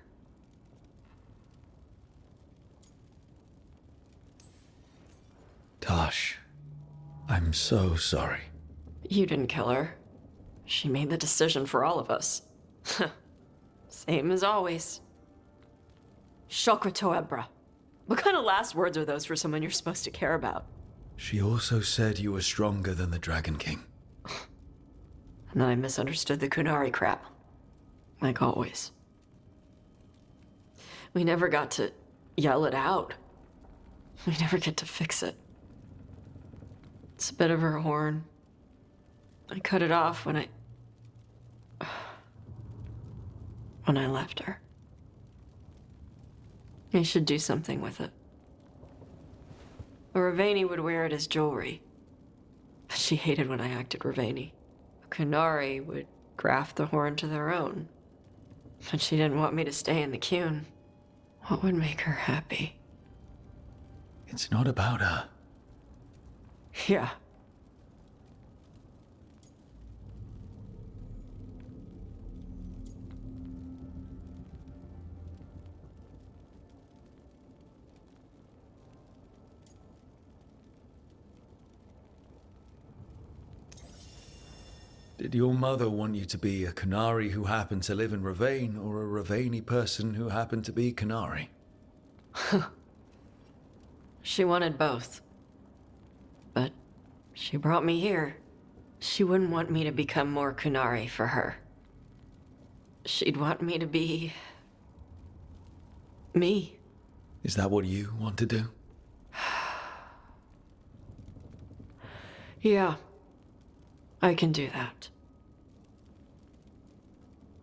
S3: Tosh, I'm so sorry.
S2: You didn't kill her. She made the decision for all of us. Same as always. Shokra Toebra. What kind of last words are those for someone you're supposed to care about?
S3: She also said you were stronger than the Dragon King.
S2: And then I misunderstood the Kunari crap. Like always. We never got to yell it out. We never get to fix it. It's a bit of her horn. I cut it off when I left her. I should do something with it. A Ravani would wear it as jewelry. But she hated when I acted Ravani. A Kunari would graft the horn to their own. But she didn't want me to stay in the Qun. What would make her happy?
S3: It's not about her.
S2: Yeah.
S3: Did your mother want you to be a Qunari who happened to live in Ravane, or a Ravani person who happened to be Qunari?
S2: She wanted both. But she brought me here. She wouldn't want me to become more Qunari for her. She'd want me to be... me.
S3: Is that what you want to do?
S2: Yeah. I can do that.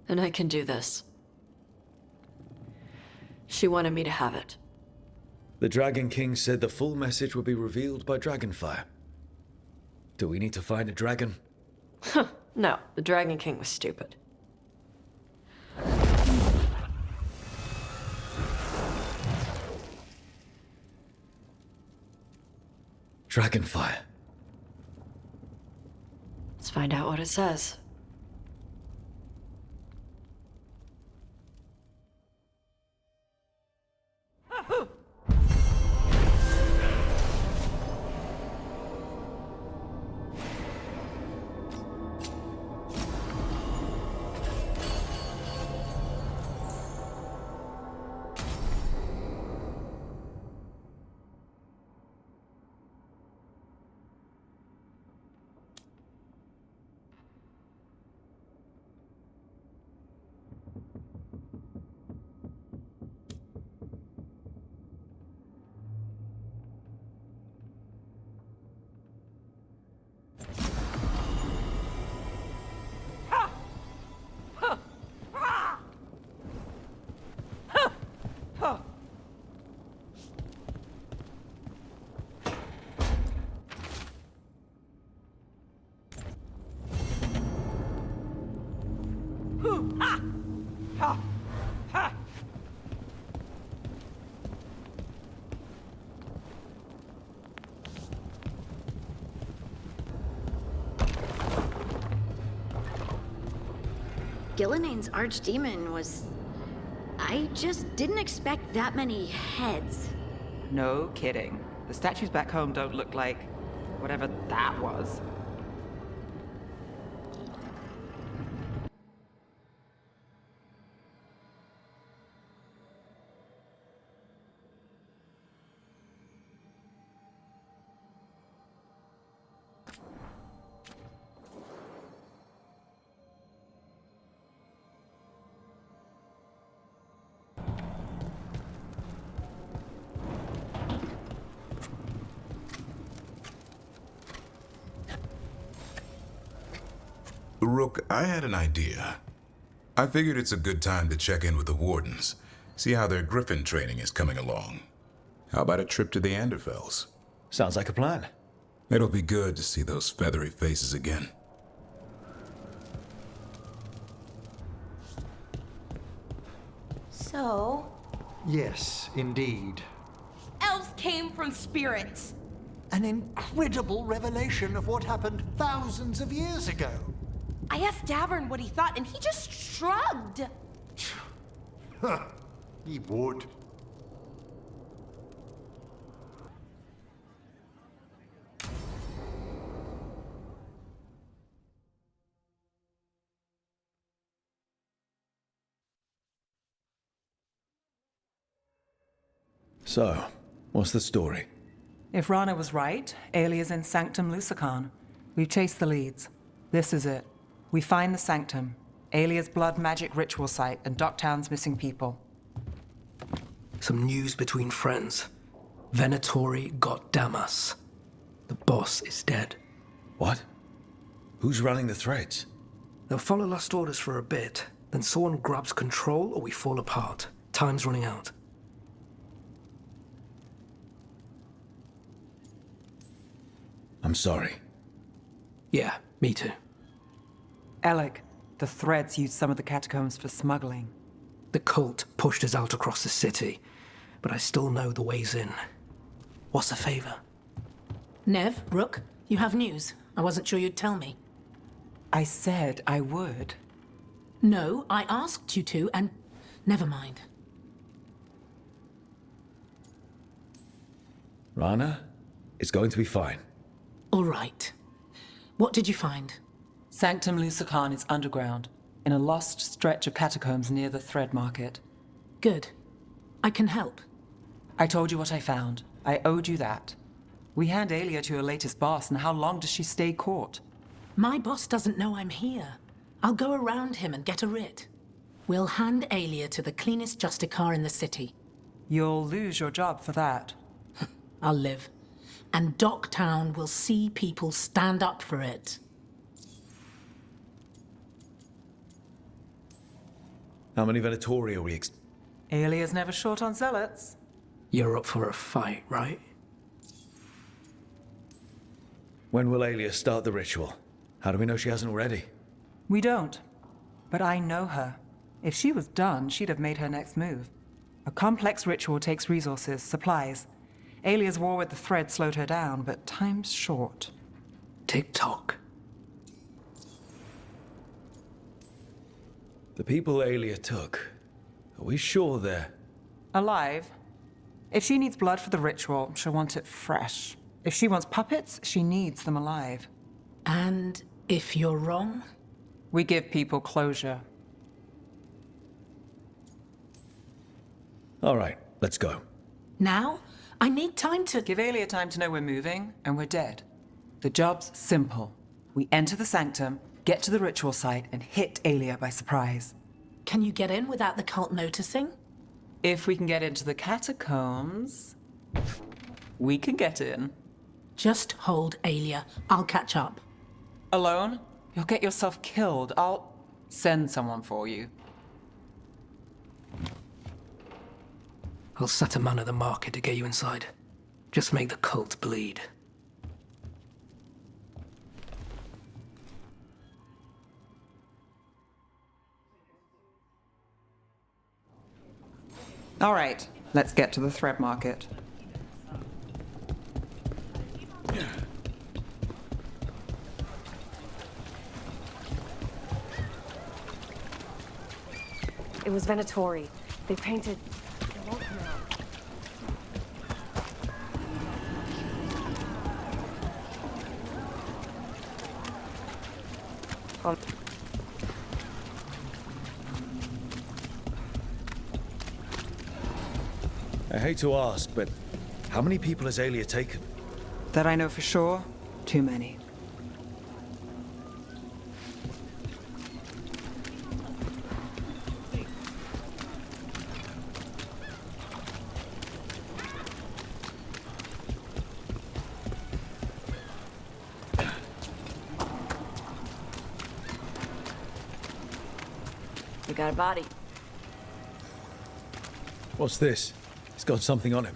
S2: And I can do this. She wanted me to have it.
S3: The Dragon King said the full message would be revealed by Dragonfire. Do we need to find a dragon?
S2: No, the Dragon King was stupid.
S3: Dragonfire.
S2: Let's find out what it says.
S9: Gillenane's archdemon was... I just didn't expect that many heads.
S4: No kidding. The statues back home don't look like whatever that was.
S7: Rook, I had an idea. I figured it's a good time to check in with the Wardens, see how their Griffin training is coming along. How about a trip to the Anderfells?
S3: Sounds like a plan.
S7: It'll be good to see those feathery faces again.
S14: So?
S6: Yes, indeed.
S16: Elves came from spirits.
S6: An incredible revelation of what happened thousands of years ago.
S16: I asked Davern what he thought, and he just shrugged.
S6: He would.
S3: So, what's the story?
S4: If Rana was right, Aelia's in Sanctum Lucican. We've chased the leads. This is it. We find the Sanctum, Aelia's blood magic ritual site, and Docktown's missing people.
S18: Some news between friends. Venatori got Damas. The boss is dead.
S3: What? Who's running the threads?
S18: They'll follow last orders for a bit, then someone grabs control or we fall apart. Time's running out.
S3: I'm sorry.
S18: Yeah, me too.
S4: Alec, the threads used some of the catacombs for smuggling.
S18: The cult pushed us out across the city, but I still know the ways in. What's the favor?
S23: Nev, Rook, you have news. I wasn't sure you'd tell me.
S4: I said I would.
S23: No, I asked you to, and never mind.
S3: Rana, it's going to be fine.
S23: All right. What did you find?
S4: Sanctum Lucican is underground, in a lost stretch of catacombs near the Thread Market.
S23: Good. I can help.
S4: I told you what I found. I owed you that. We hand Aelia to your latest boss, and how long does she stay caught?
S23: My boss doesn't know I'm here. I'll go around him and get a writ. We'll hand Aelia to the cleanest Justicar in the city.
S4: You'll lose your job for that.
S23: I'll live. And Docktown will see people stand up for it.
S3: How many Venatori are we
S4: Aelia's never short on zealots.
S18: You're up for a fight, right?
S3: When will Aelia start the ritual? How do we know she hasn't already?
S4: We don't. But I know her. If she was done, she'd have made her next move. A complex ritual takes resources, supplies. Aelia's war with the Thread slowed her down, but time's short.
S18: Tick-tock.
S3: The people Aelia took, are we sure they're...
S4: Alive? If she needs blood for the ritual, she'll want it fresh. If she wants puppets, she needs them alive.
S23: And if you're wrong?
S4: We give people closure.
S3: All right, let's go.
S23: Now? I need time to...
S4: Give Aelia time to know we're moving, and we're dead. The job's simple. We enter the sanctum, get to the ritual site, and hit Aelia by surprise.
S23: Can you get in without the cult noticing?
S4: If we can get into the catacombs, we can get in.
S23: Just hold Aelia. I'll catch up.
S4: Alone? You'll get yourself killed. I'll send someone for you.
S18: I'll set a man at the market to get you inside. Just make the cult bleed.
S4: All right, let's get to the Thread Market.
S15: It was Venatori. They painted...
S3: I hate to ask, but how many people has Aelia taken?
S4: That I know for sure, too many.
S2: We got a body.
S3: What's this? He's got something on him.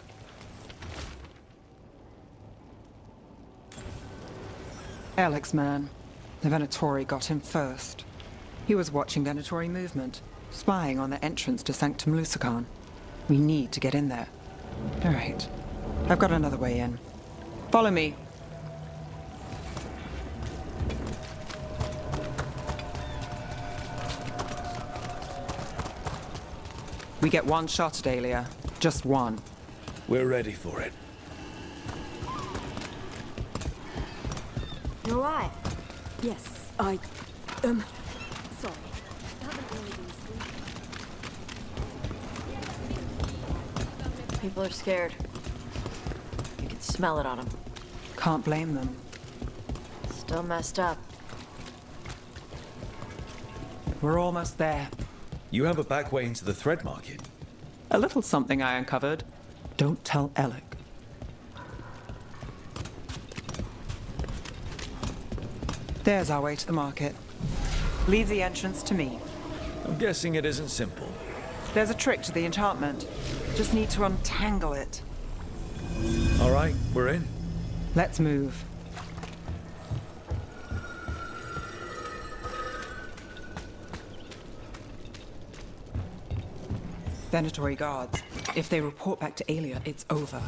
S4: Alex, man. The Venatori got him first. He was watching Venatori movement, spying on the entrance to Sanctum Lucican. We need to get in there. All right. I've got another way in. Follow me. We get one shot at Aelia. Just one.
S3: We're ready for it.
S15: You're right. Yes, sorry.
S2: People are scared. You can smell it on them.
S4: Can't blame them.
S2: Still messed up.
S4: We're almost there.
S3: You have a back way into the Thread Market.
S4: A little something I uncovered. Don't tell Alec. There's our way to the market. Leave the entrance to me.
S3: I'm guessing it isn't simple.
S4: There's a trick to the enchantment. Just need to untangle it.
S3: All right, we're in.
S4: Let's move. Venatori guards. If they report back to Aelia, it's over.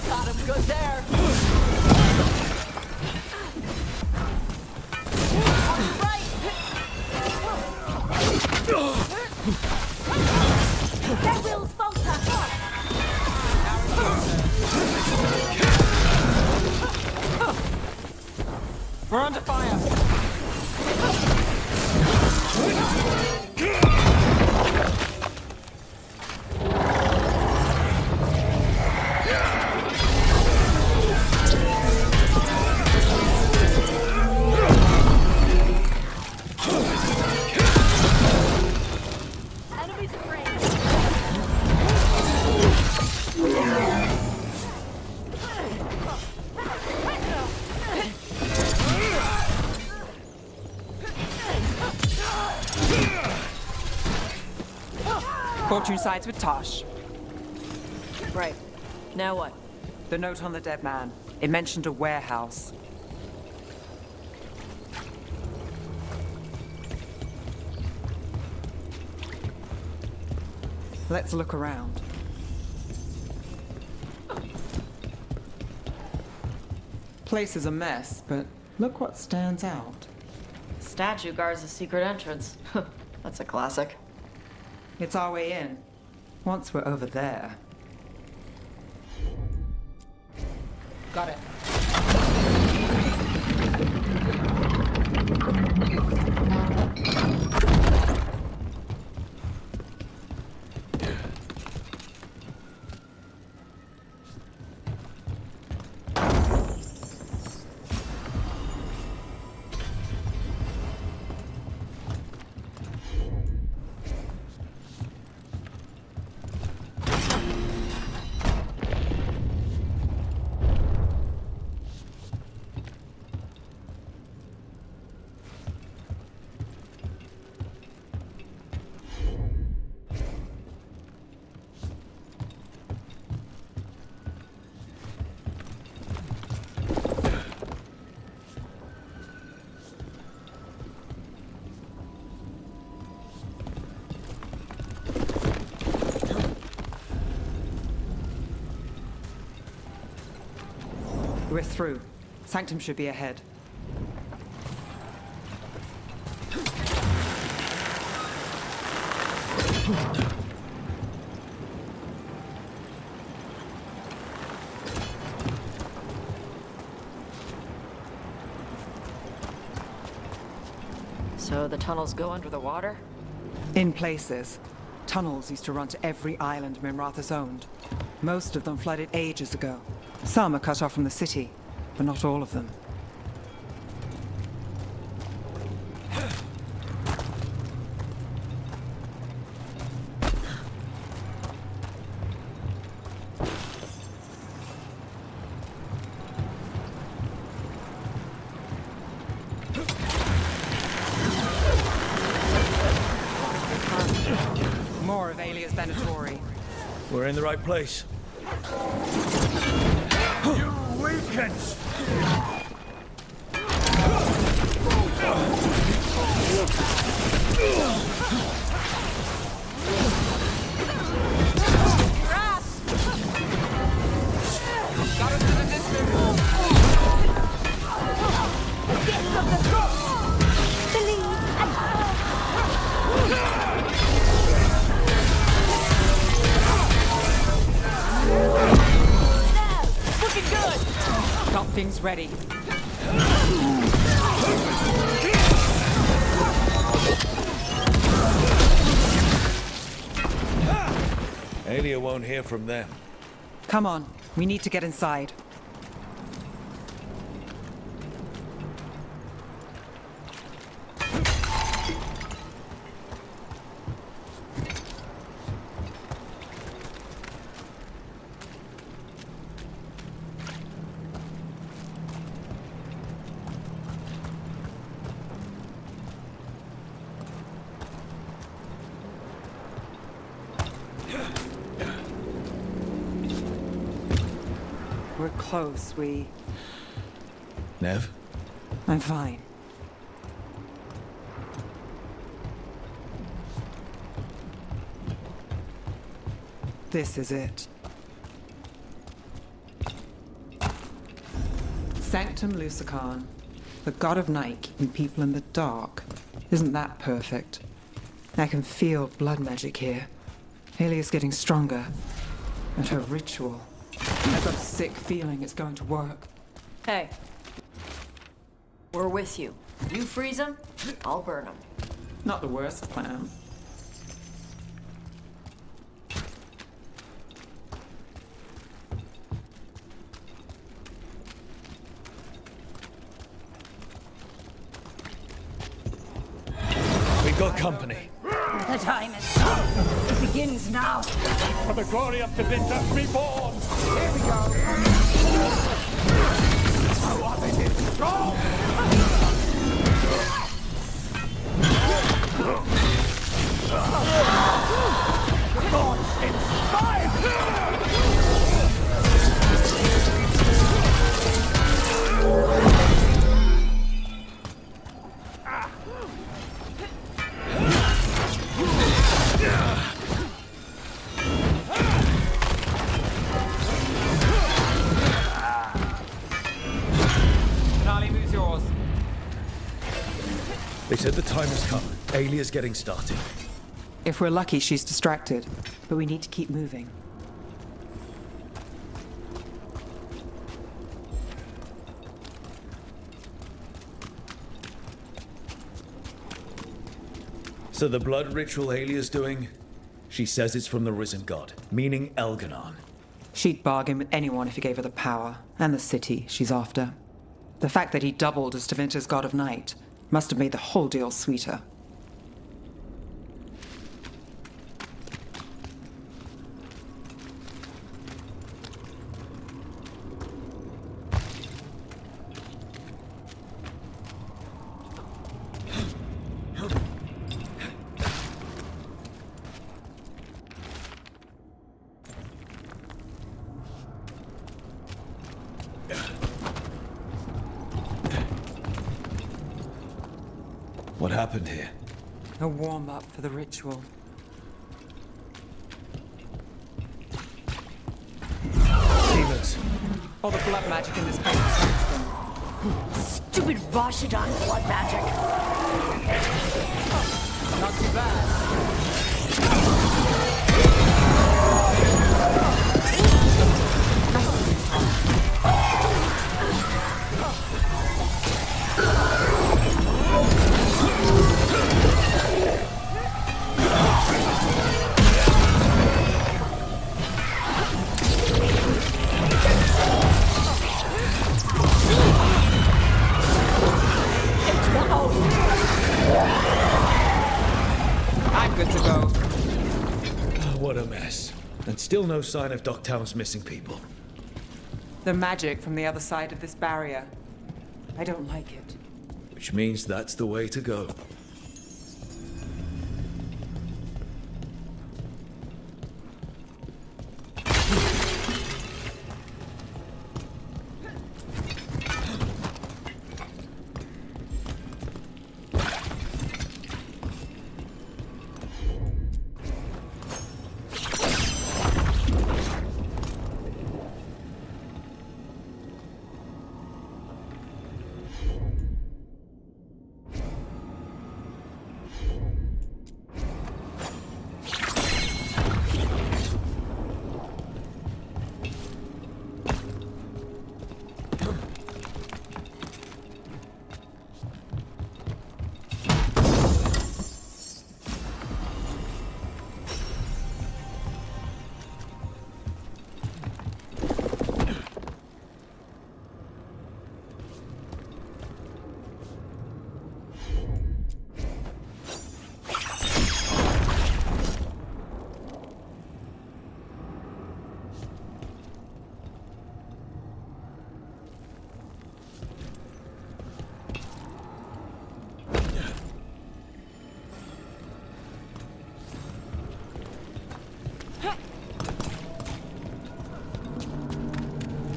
S2: Got him good there.
S16: That will's falter.
S4: We're under fire.
S16: Enemies afraid.
S4: Fortune sides with Tosh.
S2: Right. Now what?
S4: The note on the dead man. It mentioned a warehouse. Let's look around. Place is a mess, but look what stands out.
S2: Statue guards a secret entrance. That's a classic.
S4: It's our way in. Once we're over there. Got it. We're through. Sanctum should be ahead.
S2: So the tunnels go under the water?
S4: In places. Tunnels used to run to every island Minratha's owned. Most of them flooded ages ago. Some are cut off from the city, but not all of them. More of Alia's Venatori.
S3: We're in the right place.
S13: You weaken!
S4: Got us to the distance.
S16: Looking good.
S4: Got things ready.
S3: Alia won't hear from them.
S4: Come on, we need to get inside. We're close,
S3: Nev?
S4: I'm fine. This is it. Sanctum Lucican, the god of night keeping people in the dark. Isn't that perfect? I can feel blood magic here. Alia's getting stronger. And her ritual. I've got a sick feeling it's going to work.
S2: Hey. We're with you. You freeze them, I'll burn them.
S4: Not the worst plan.
S3: We've got company.
S10: The time has come. It begins now.
S13: For the glory of the Vintus reborn!
S10: Here we go.
S13: How are they this strong?
S3: They said the time has come. Alia's getting started.
S4: If we're lucky, she's distracted. But we need to keep moving.
S3: So the blood ritual Alia's doing, she says it's from the risen god, meaning Elganon.
S4: She'd bargain with anyone if he gave her the power, and the city she's after. The fact that he doubled as Tevinter's god of night must have made the whole deal sweeter.
S3: What happened here?
S4: A warm-up for the ritual.
S3: Demons.
S4: All the blood magic in this place is them.
S10: Stupid Vashidon blood magic.
S4: Not too bad. I'm good to go.
S3: What a mess. And still no sign of Docktown's missing people.
S4: The magic from the other side of this barrier. I don't like it.
S3: Which means that's the way to go.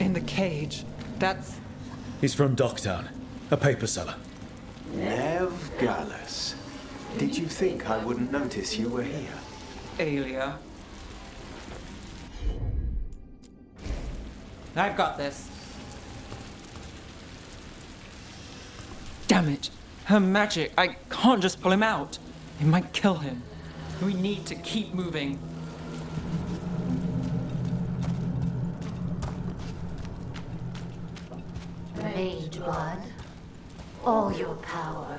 S4: In the cage. That's...
S3: He's from Docktown, a paper seller.
S6: Nev Gallus. Did you think I wouldn't notice you were here?
S4: Alia. I've got this. Damn it. Her magic. I can't just pull him out. It might kill him. We need to keep moving.
S10: Mage blood. All your power.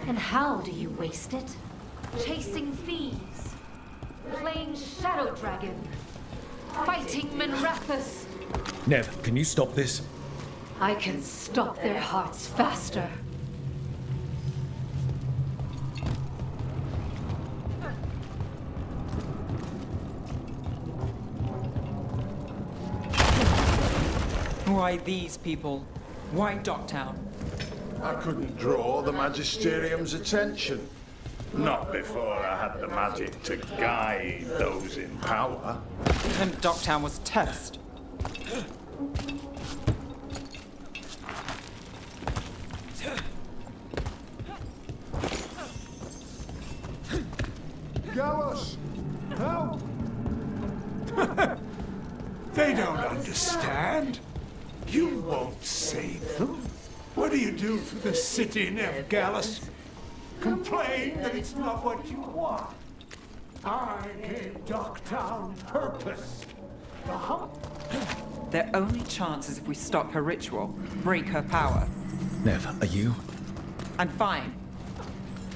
S10: And how do you waste it? Chasing thieves. Playing Shadow Dragon. Fighting Minrathus.
S3: Nev, can you stop this?
S10: I can stop their hearts faster.
S4: Why these people? Why Docktown?
S13: I couldn't draw the Magisterium's attention. Not before I had the magic to guide those in power.
S4: And Docktown was test.
S13: Gallus! Help! They don't understand. You won't save them. What do you do for the city, Nev Gallus? Complain that it's not what you want. I gave Docktown purpose.
S4: Their only chance is if we stop her ritual, break her power.
S3: Nev, are you?
S4: I'm fine.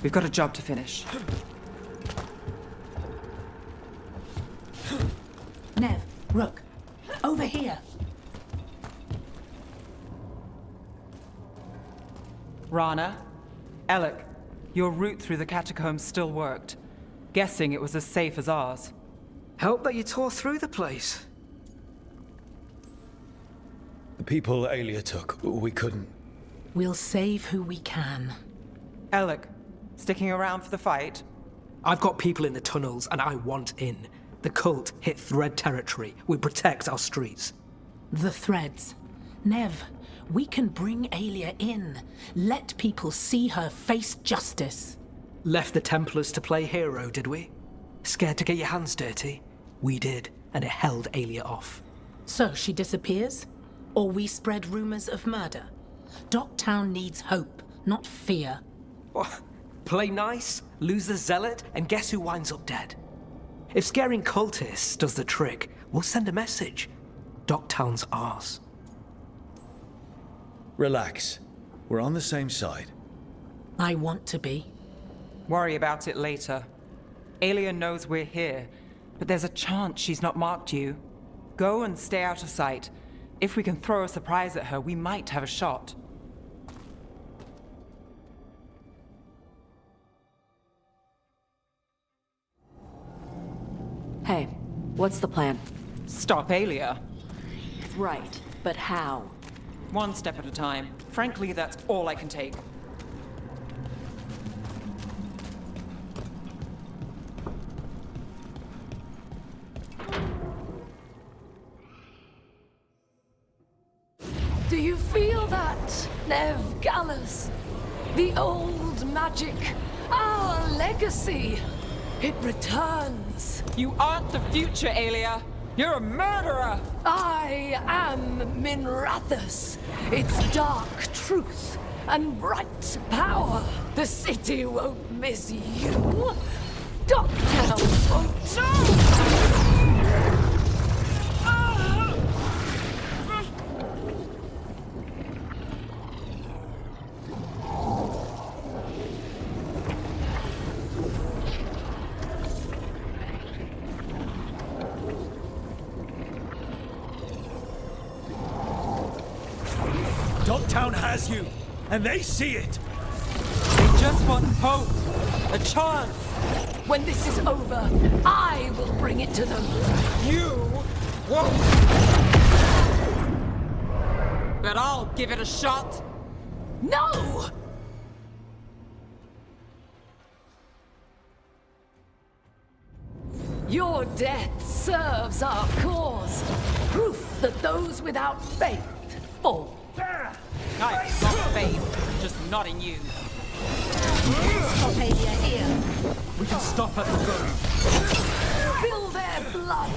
S4: We've got a job to finish.
S23: Nev, Rook, over here.
S4: Rana, Alec, your route through the catacombs still worked. Guessing it was as safe as ours.
S18: Help that you tore through the place.
S3: The people Aelia took, we couldn't.
S23: We'll save who we can.
S4: Alec, sticking around for the fight?
S18: I've got people in the tunnels and I want in. The cult hit Thread territory. We protect our streets.
S23: The Threads. Nev, we can bring Aelia in. Let people see her face justice.
S18: Left the Templars to play hero, did we? Scared to get your hands dirty? We did, and it held Aelia off.
S23: So she disappears? Or we spread rumors of murder? Docktown needs hope, not fear.
S18: What? Play nice, lose the zealot, and guess who winds up dead? If scaring cultists does the trick, we'll send a message. Docktown's ours.
S3: Relax. We're on the same side.
S23: I want to be.
S4: Worry about it later. Aelia knows we're here, but there's a chance she's not marked you. Go and stay out of sight. If we can throw a surprise at her, we might have a shot.
S2: Hey, what's the plan?
S4: Stop Aelia.
S2: Right, but how?
S4: One step at a time. Frankly, that's all I can take.
S10: Do you feel that, Nev Gallus? The old magic, our legacy. It returns.
S4: You aren't the future, Aelia. You're a murderer!
S10: I am Minrathus. Its dark truth and bright power. The city won't miss you. Docktown won't too.
S3: Docktown has you, and they see it.
S4: They just want hope, a chance.
S10: When this is over, I will bring it to them.
S4: You won't. But I'll give it a shot.
S10: No! Your death serves our cause. Proof that those without faith fall.
S4: I've got faith, just not in you.
S10: Stop Aelia here.
S18: We can stop at the gun.
S10: Fill their blood.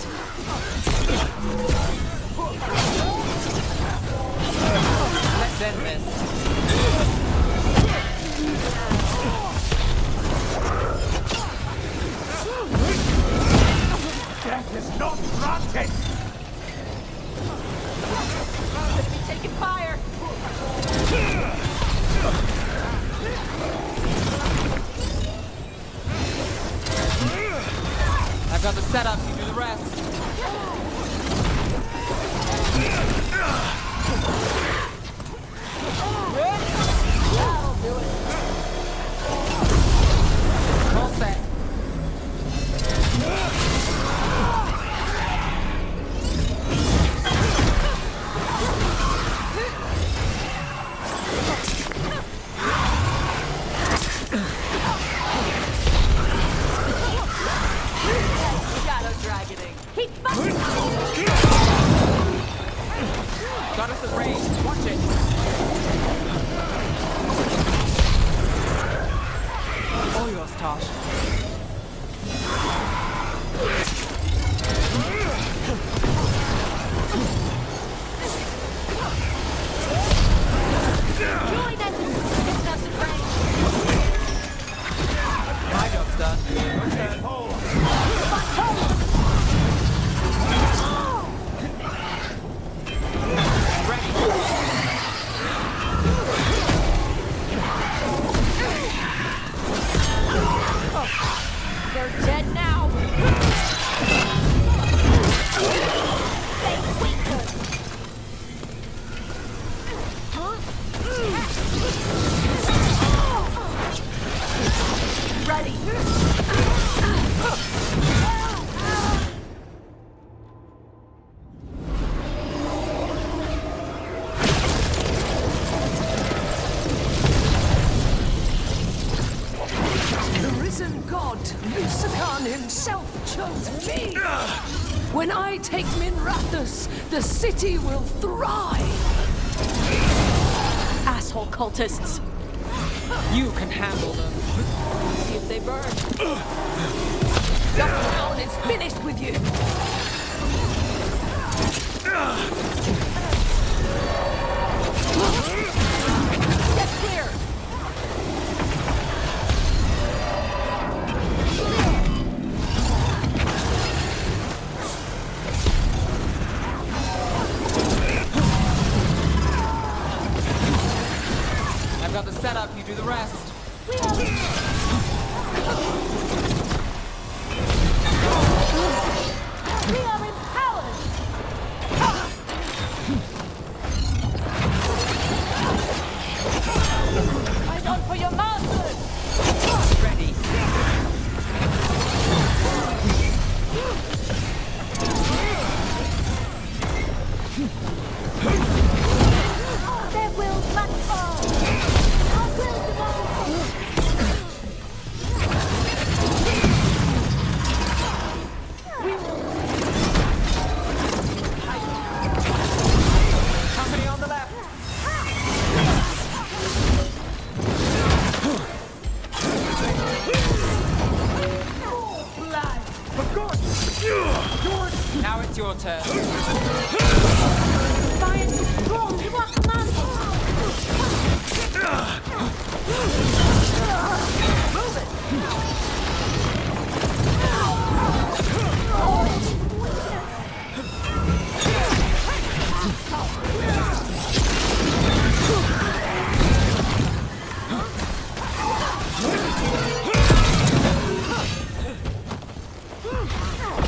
S13: is not granted!
S16: Enemy taking fire!
S8: I've got the setup, you do the rest.
S16: That'll do it.
S8: All set.
S16: Shadow dragoning. Keep fucking.
S8: Got us at range. Watch it. All yours, Tosh.
S16: Join us. Get us at range.
S8: My job's done.
S16: They're dead now. They weaker. Ready.
S20: The risen god, Lucican himself, chose me. When I take Minrathus, the city will thrive.
S2: Asshole cultists.
S8: You can handle them.
S2: See if they burn.
S20: The town is finished with you.
S16: Get clear.
S8: I've got the setup, you do the rest.
S16: We are empowered. Fight on for your masters.
S8: Ready.
S16: Their wills must fall. Our will demands.
S8: Company on the left.
S16: Blood.
S8: Now it's your turn.
S16: Defiance is strong. You are commanded. Move it.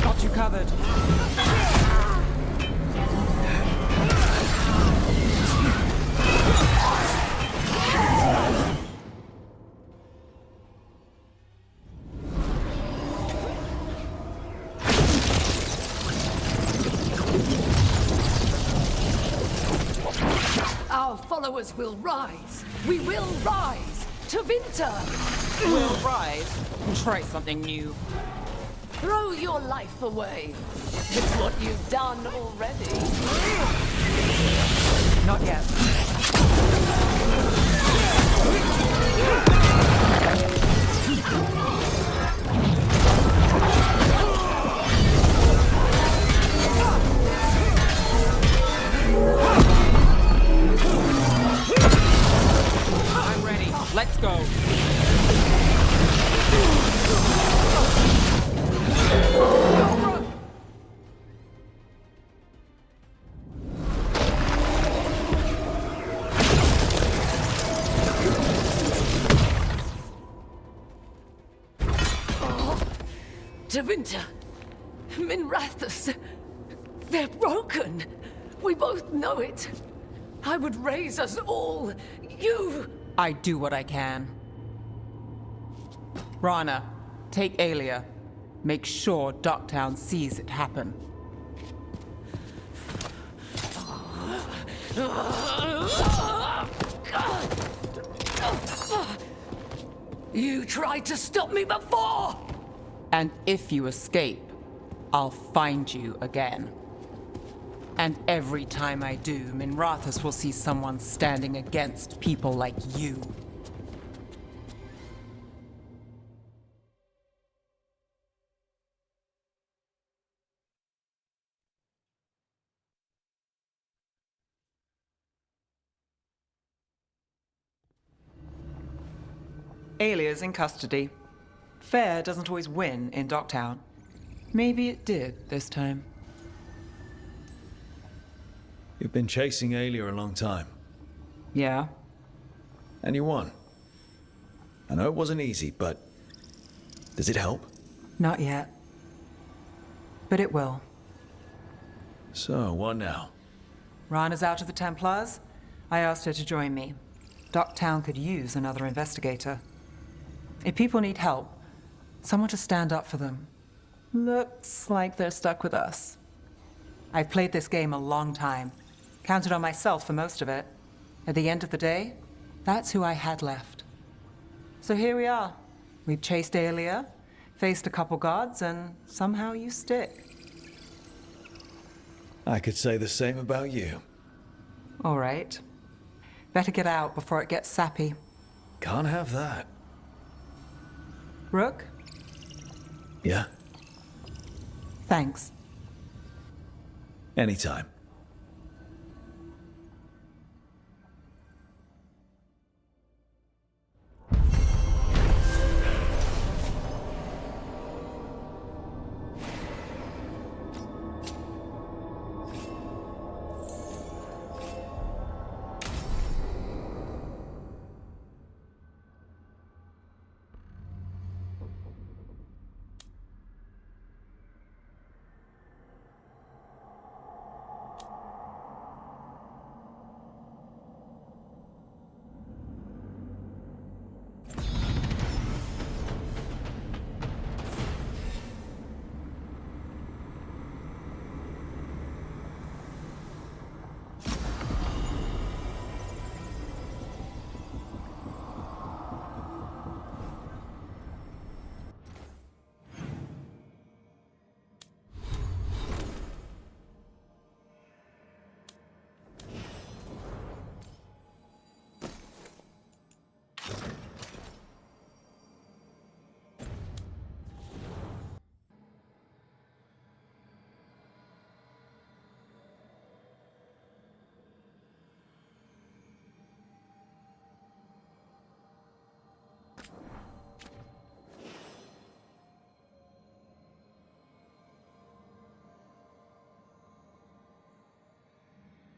S8: Got you covered.
S20: Our followers will rise. We will rise to Vinter.
S8: We'll rise and try something new.
S20: Throw your life away. It's what you've done already.
S8: Not yet. I'm ready. Let's go.
S20: Tevinter, Minrathus, they're broken. We both know it. I would raise us all. You...
S8: I do what I can. Rana, take Aelia. Make sure Docktown sees it happen.
S20: You tried to stop me before!
S8: And if you escape, I'll find you again. And every time I do, Minrathus will see someone standing against people like you.
S4: Aelia's in custody. Fair doesn't always win in Docktown. Maybe it did this time.
S3: You've been chasing Aelia a long time.
S4: Yeah?
S3: And you won. I know it wasn't easy, but does it help?
S4: Not yet. But it will.
S3: So, what now?
S4: Rana's out of the Templars. I asked her to join me. Docktown could use another investigator. If people need help, someone to stand up for them. Looks like they're stuck with us. I've played this game a long time. Counted on myself for most of it. At the end of the day, that's who I had left. So here we are. We've chased Aelia, faced a couple guards, and somehow you stick.
S3: I could say the same about you.
S4: All right. Better get out before it gets sappy.
S3: Can't have that.
S4: Rook?
S3: Yeah?
S4: Thanks.
S3: Anytime.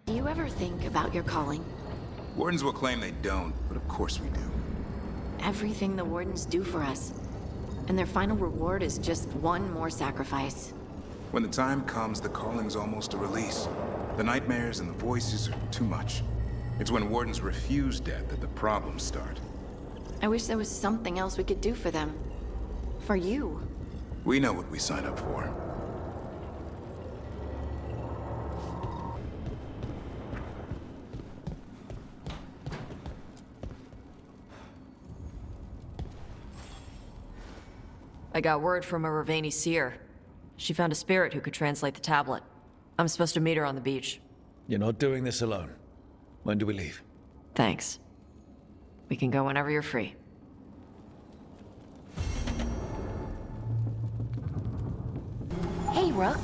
S9: Do you ever think about your calling?
S7: Wardens will claim they don't, but of course we do.
S9: Everything the Wardens do for us. And their final reward is just one more sacrifice.
S7: When the time comes, the calling's almost a release. The nightmares and the voices are too much. It's when Wardens refuse death that the problems start.
S9: I wish there was something else we could do for them. For you.
S7: We know what we sign up for.
S2: I got word from a Ravani seer. She found a spirit who could translate the tablet. I'm supposed to meet her on the beach.
S3: You're not doing this alone. When do we leave?
S2: Thanks. We can go whenever you're free.
S9: Hey, Rook.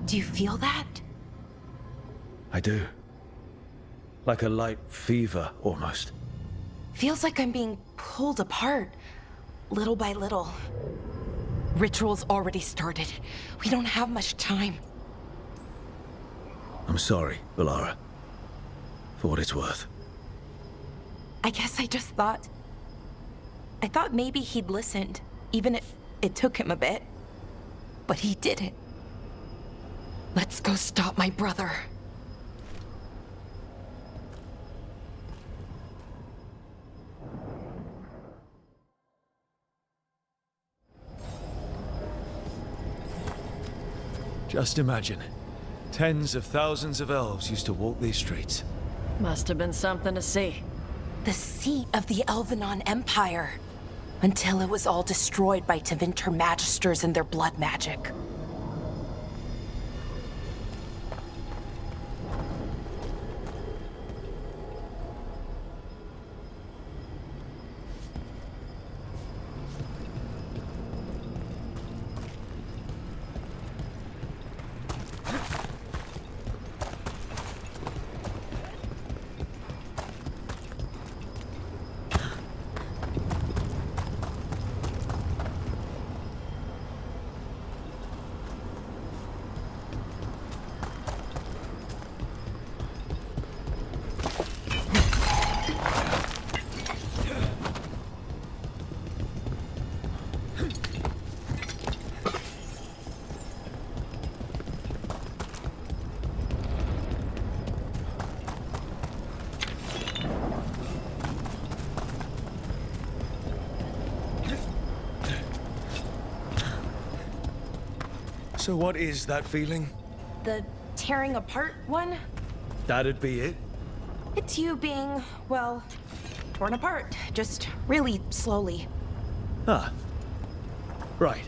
S14: Do you feel that?
S3: I do. Like a light fever, almost.
S14: Feels like I'm being pulled apart, little by little. Ritual's already started. We don't have much time.
S3: I'm sorry, Valara. For what it's worth.
S14: I guess I just thought... I thought maybe he'd listened, even if it took him a bit. But he didn't. Let's go stop my brother.
S3: Just imagine. Tens of thousands of elves used to walk these streets.
S2: Must have been something to see.
S14: The seat of the Elvenon Empire. Until it was all destroyed by Tevinter Magisters and their blood magic.
S3: So what is that feeling?
S14: The tearing apart one?
S3: That'd be it?
S14: It's you being, well, torn apart. Just really slowly.
S3: Ah. Right.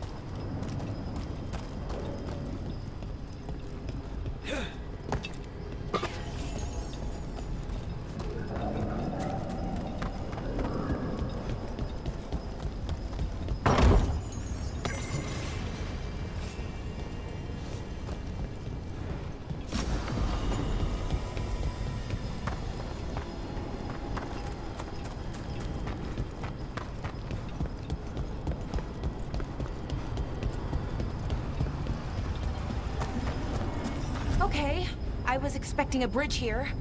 S14: Okay, I was expecting a bridge here.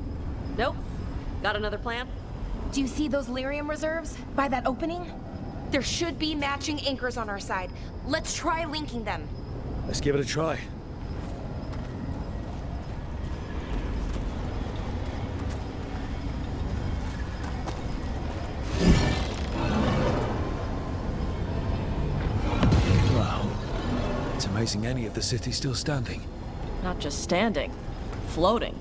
S2: Nope. Got another plan?
S14: Do you see those lyrium reserves by that opening? There should be matching anchors on our side. Let's try linking them.
S3: Let's give it a try. Wow. It's amazing any of the city's still standing.
S2: Not just standing, floating.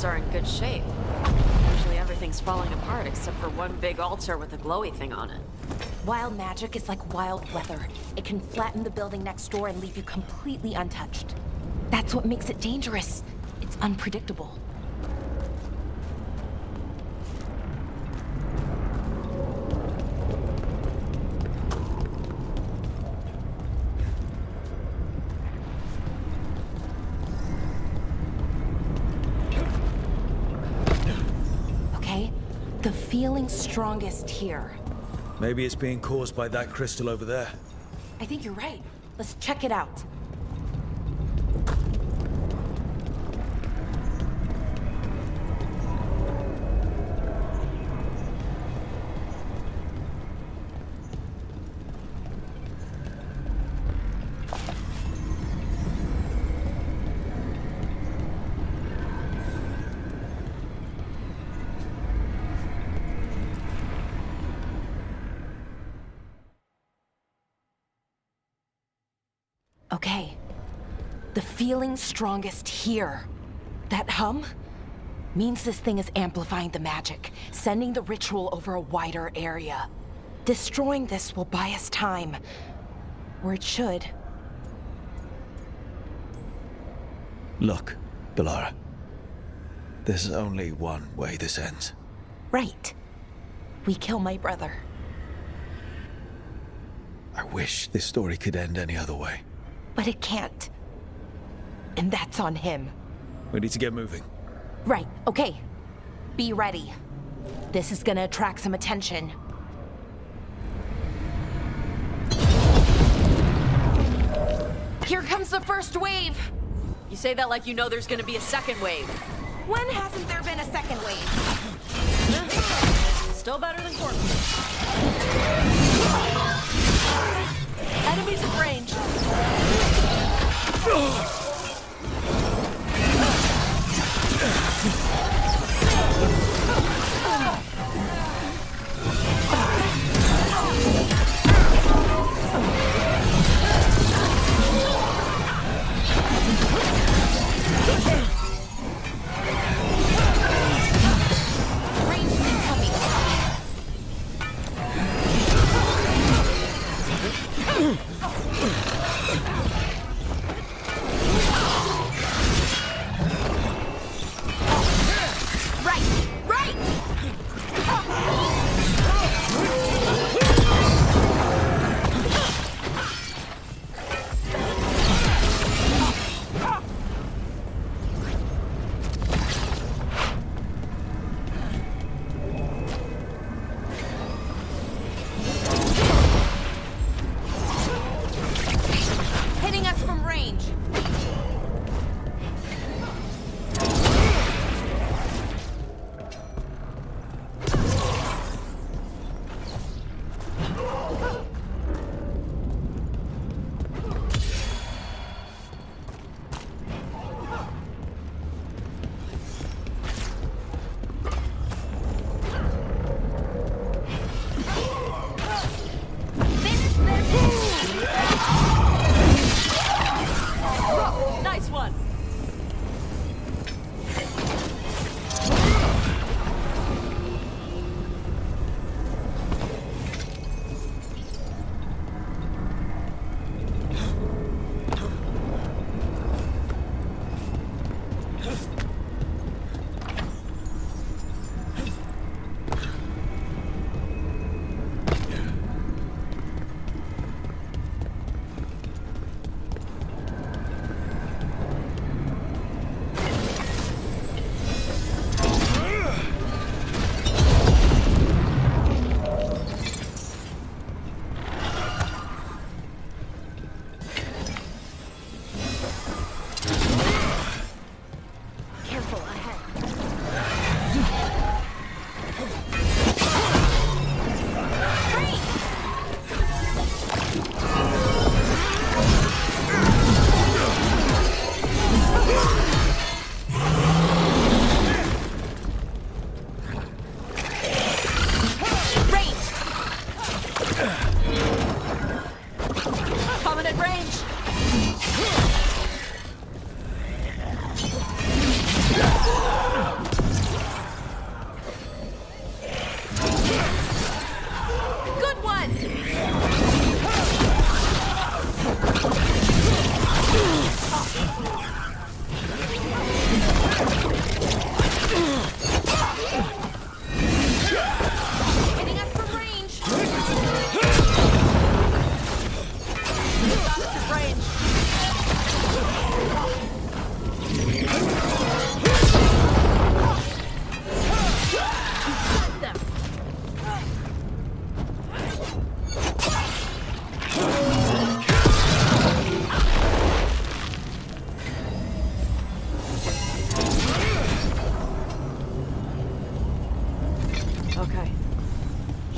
S2: Are in good shape. Usually everything's falling apart except for one big altar with a glowy thing on it.
S14: Wild magic is like wild weather. It can flatten the building next door and leave you completely untouched. That's what makes it dangerous. It's unpredictable. Okay, the feeling's strongest here.
S3: Maybe it's being caused by that crystal over there.
S14: I think you're right. Let's check it out. Okay, the feeling's strongest here. That hum means this thing is amplifying the magic, sending the ritual over a wider area. Destroying this will buy us time, or it should.
S3: Look, Belara. There's only one way this ends.
S14: Right. We kill my brother.
S3: I wish this story could end any other way.
S14: But it can't. And that's on him.
S3: We need to get moving.
S14: Right, okay. Be ready. This is gonna attract some attention. Here comes the first wave!
S2: You say that like you know there's gonna be a second wave.
S14: When hasn't there been a second wave?
S2: Still better than corpses. Enemies at range.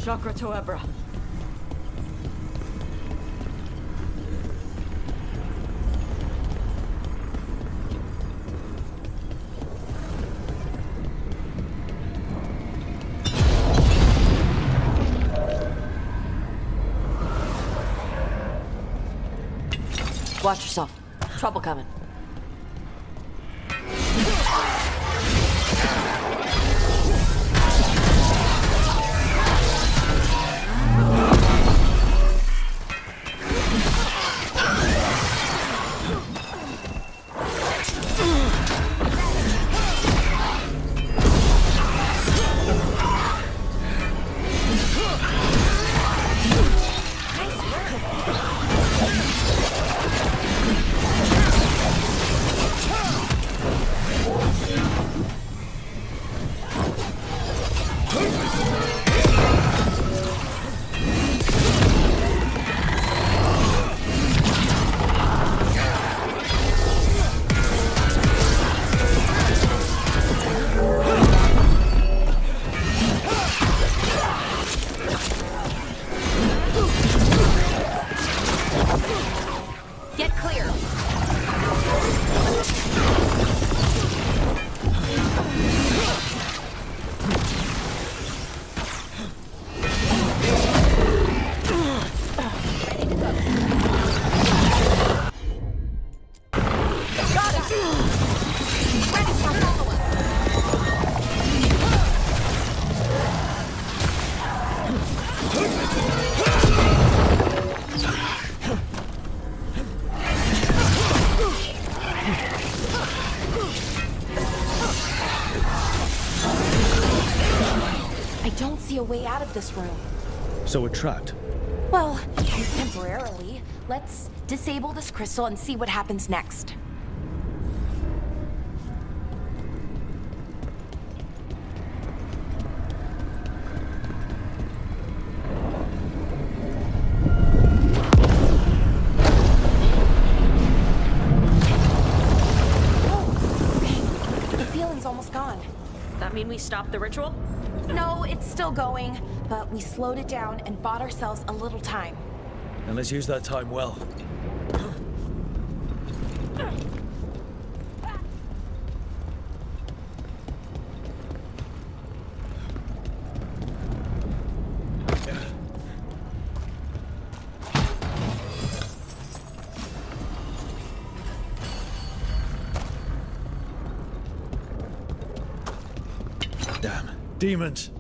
S2: Chakra to Ebra. Watch yourself. Trouble coming.
S16: Get clear.
S14: I don't see a way out of this room.
S3: So we're trapped.
S14: Well, temporarily. Let's disable this crystal and see what happens next. The feeling's almost gone.
S2: That mean we stopped the ritual?
S14: No, it's still going, but we slowed it down and bought ourselves a little time.
S3: And let's use that time well. Damn. Demons.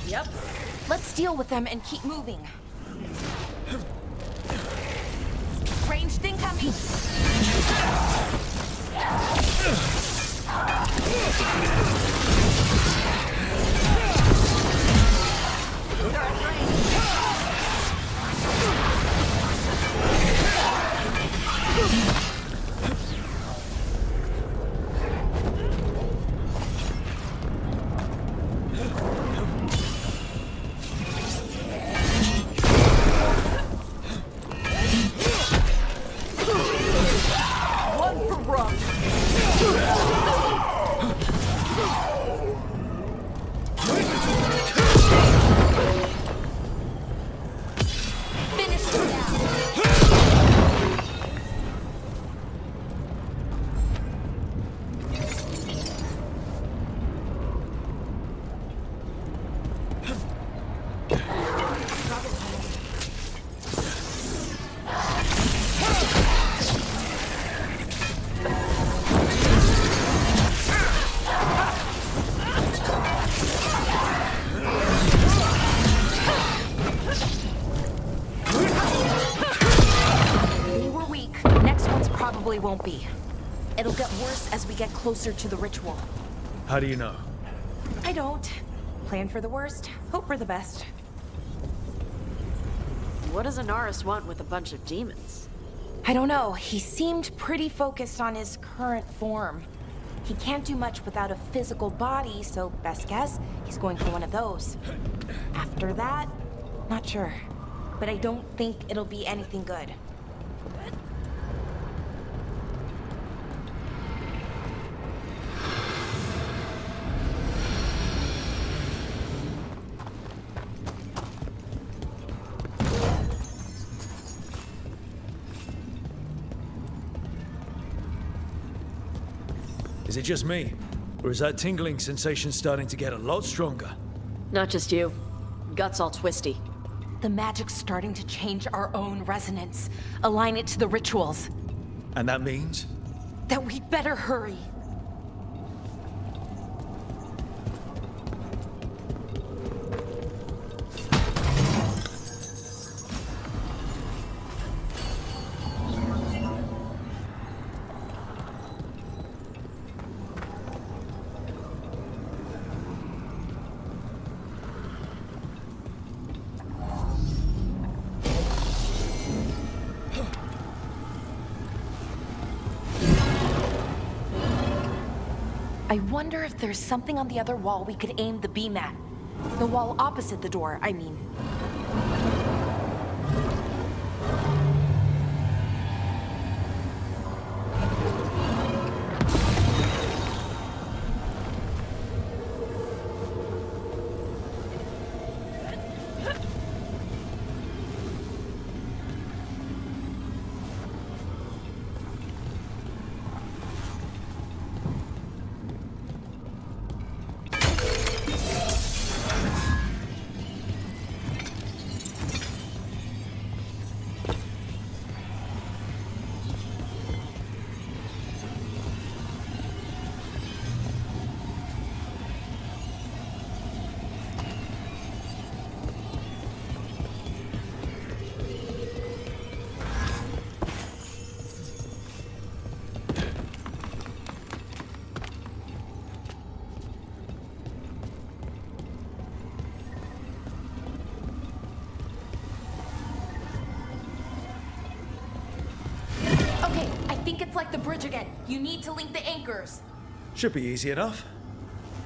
S14: Yep. Let's deal with them and keep moving. Ranged incoming.
S2: One for Rum.
S14: Finish them now. They were weak. Next one's probably won't be. It'll get worse as we get closer to the ritual.
S3: How do you know?
S14: I don't. Plan for the worst, hope for the best.
S2: What does Anaris want with a bunch of demons?
S14: I don't know. He seemed pretty focused on his current form. He can't do much without a physical body, so best guess, he's going for one of those. After that, not sure. But I don't think it'll be anything good.
S3: Is it just me? Or is that tingling sensation starting to get a lot stronger?
S2: Not just you. Gut's all twisty.
S14: The magic's starting to change our own resonance. Align it to the rituals.
S3: And that means?
S14: That we'd better hurry. I wonder if there's something on the other wall we could aim the beam at. The wall opposite the door, I mean. Okay, I think it's like the bridge again. You need to link the anchors.
S3: Should be easy enough.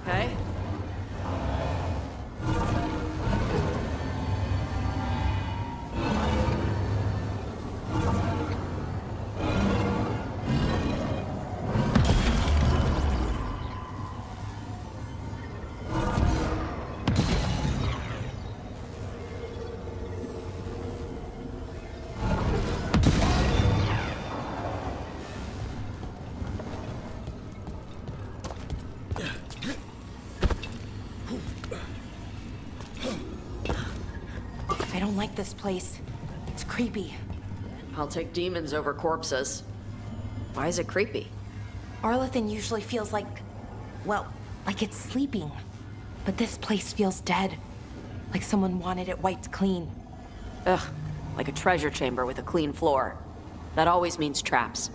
S2: Okay.
S14: I don't like this place. It's creepy.
S2: I'll take demons over corpses. Why is it creepy?
S14: Arlathan usually feels like, well, like it's sleeping. But this place feels dead. Like someone wanted it wiped clean.
S2: Ugh, like a treasure chamber with a clean floor. That always means traps.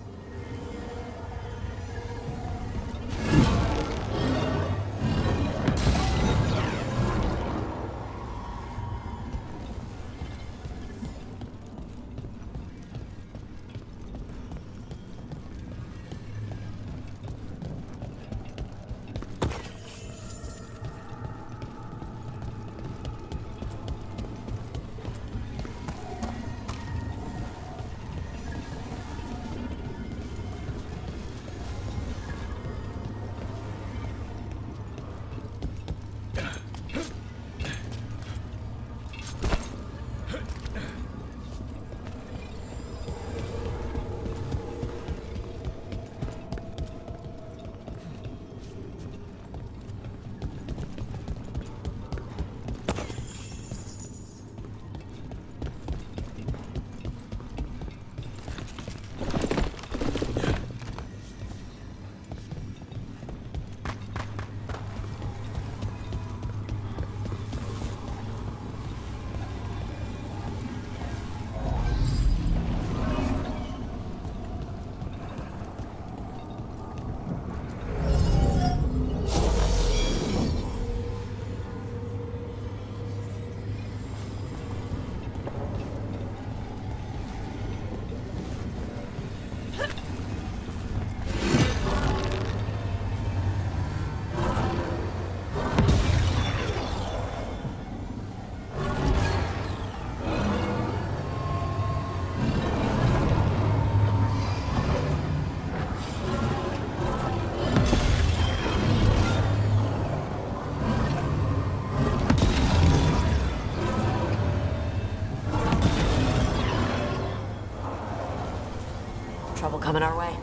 S2: Trouble coming our way.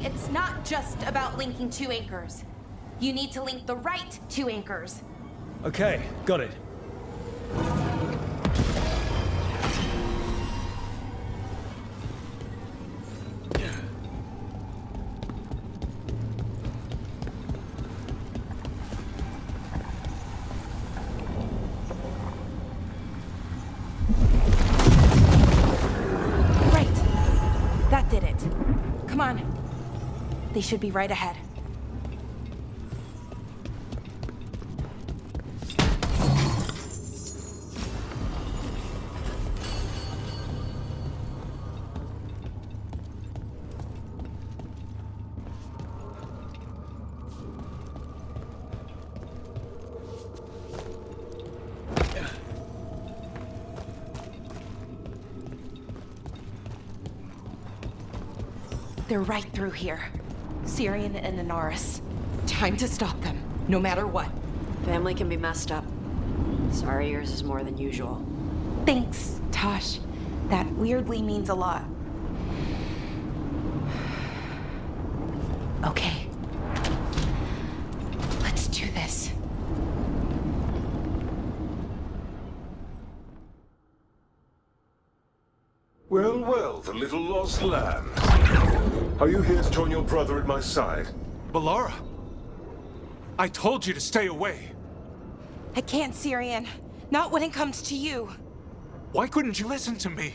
S16: It's not just about linking two anchors. You need to link the right two anchors.
S3: Okay, got it.
S16: Right. That did it. Come on. They should be right ahead. They're right through here. Syrian and Inaris.
S14: Time to stop them, no matter what.
S2: Family can be messed up. Sorry yours is more than usual.
S16: Thanks, Tosh. That weirdly means a lot. Okay. Let's do this.
S1: Well, well, the little lost lamb. Are you here to join your brother at my side?
S11: Bellara! I told you to stay away!
S16: I can't, Syrian. Not when it comes to you.
S11: Why couldn't you listen to me?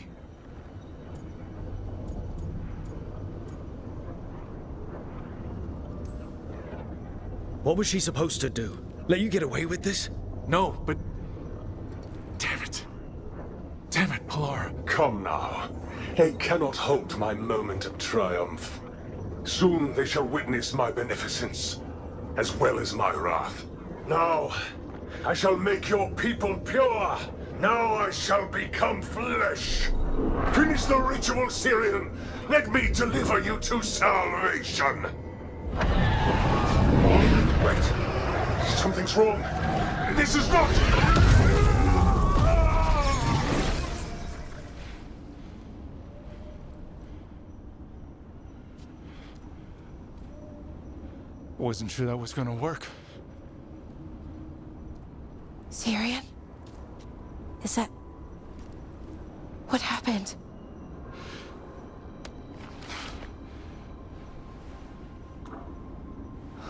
S3: What was she supposed to do? Let you get away with this?
S11: No, but... Damn it. Damn it, Bellara.
S1: Come now. They cannot halt my moment of triumph. Soon they shall witness my beneficence, as well as my wrath. Now, I shall make your people pure. Now I shall become flesh. Finish the ritual, Syrian. Let me deliver you to salvation. Wait. Something's wrong. This is not...
S11: Wasn't sure that was gonna work.
S16: Syrian? Is that... What happened?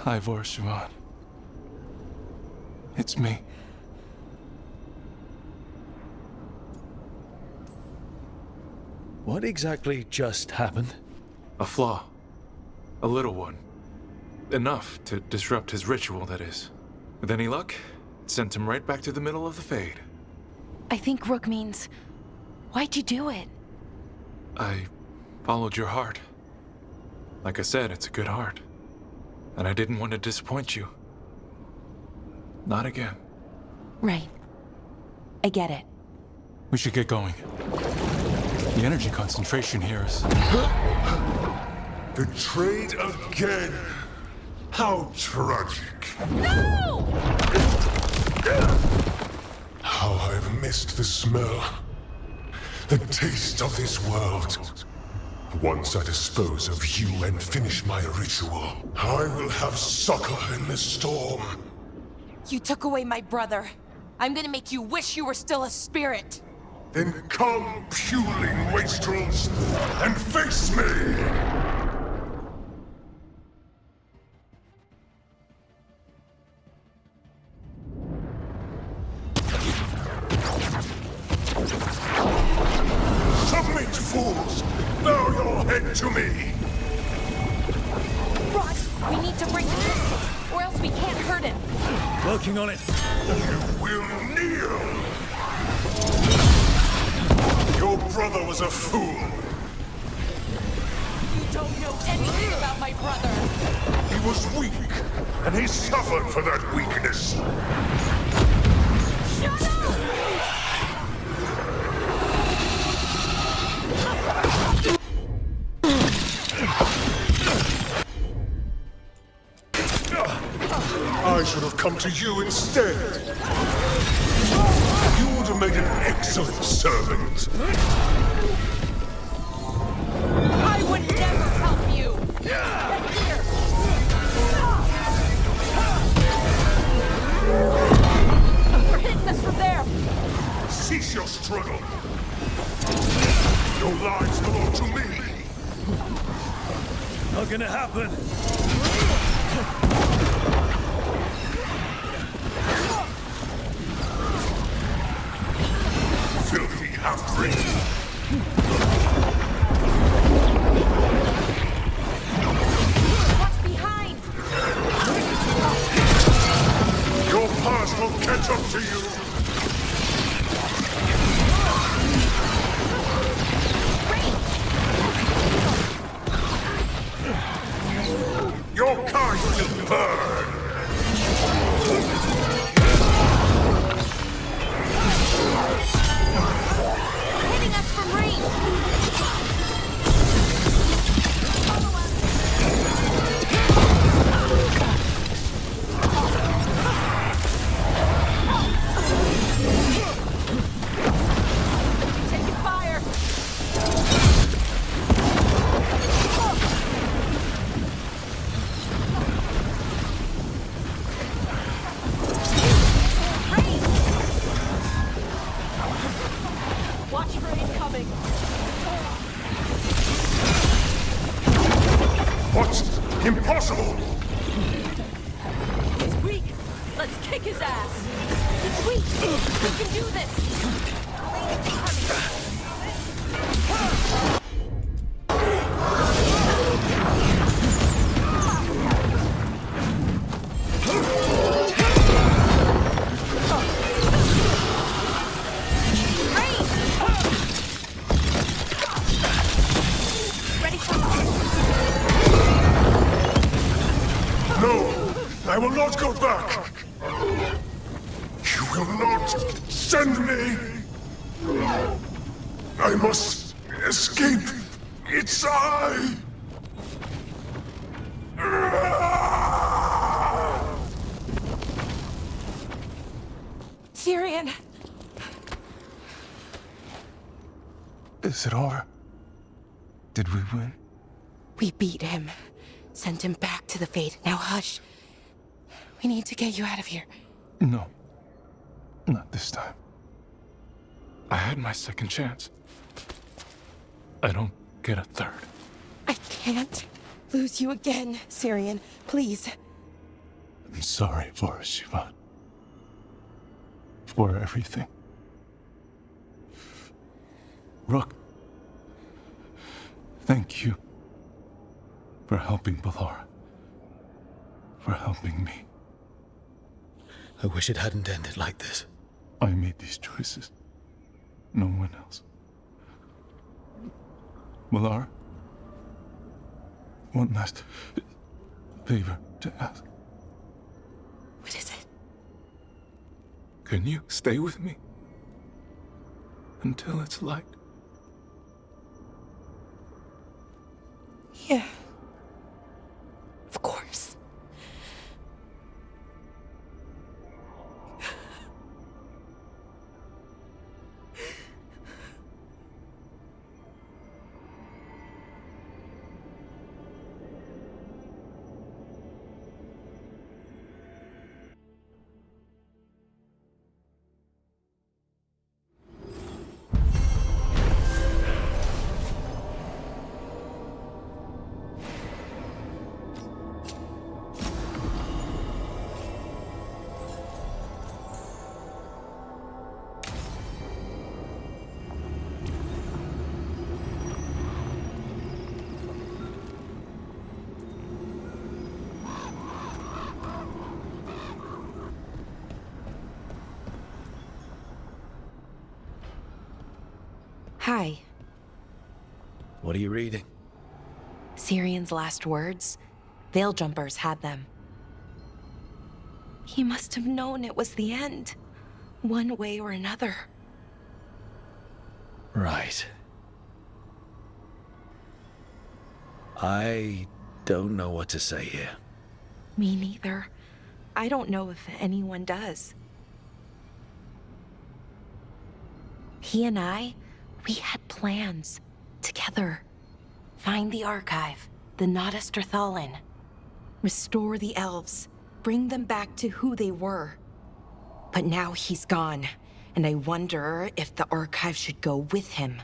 S11: Ivor Siobhan. It's me.
S3: What exactly just happened?
S11: A flaw. A little one. Enough to disrupt his ritual, that is. With any luck, it sent him right back to the middle of the Fade.
S16: I think Rook means... Why'd you do it?
S11: I followed your heart. Like I said, it's a good heart. And I didn't want to disappoint you. Not again.
S16: Right. I get it.
S11: We should get going. The energy concentration here is...
S1: Betrayed again! How tragic.
S16: No!
S1: How I've missed the smell. The taste of this world. Once I dispose of you and finish my ritual, I will have succor in the storm.
S16: You took away my brother. I'm gonna make you wish you were still a spirit.
S1: Then come, puling wastrels, and face me! Submit, fools! Bow your head to me!
S16: Rod, we need to break the crystal, or else we can't hurt him.
S3: Working on it.
S1: You will kneel! Your brother was a fool.
S16: You don't know anything about my brother.
S1: He was weak, and he suffered for that weakness.
S16: Shut up!
S1: I should have come to you instead. You would have made an excellent servant.
S16: I would never help you!
S1: struggle. Your lives belong to me.
S3: Not gonna happen.
S1: Filthy half-breed.
S16: What's behind?
S1: Your past will catch up to you. Your kind will burn.
S16: Hitting us from range. Taking fire. Watch for incoming.
S1: What's impossible?
S2: He's weak. Let's kick his ass.
S16: It's weak. We can do this. Ready for
S1: No, I will not go back. You will not send me. I must escape. It's I.
S16: Syrian.
S11: Is it over? Did we win?
S16: We beat him. Sent him back to the Fate. Now hush. We need to get you out of here.
S11: No. Not this time. I had my second chance. I don't get a third.
S16: I can't lose you again, Syrian. Please.
S11: I'm sorry for Sivan. For everything. Rook. Thank you. For helping Balara. For helping me.
S3: I wish it hadn't ended like this.
S11: I made these choices. No one else. Balara? One last favor to ask.
S16: What is it?
S11: Can you stay with me? Until it's light?
S16: Yeah. Of course. Hi.
S3: What are you reading?
S16: Syrian's last words? Veil Jumpers had them. He must have known it was the end, one way or another.
S3: Right. I don't know what to say here.
S16: Me neither. I don't know if anyone does. He and I, we had plans. Together. Find the archive, the Nodasterthalin. Restore the elves. Bring them back to who they were. But now he's gone. And I wonder if the archive should go with him.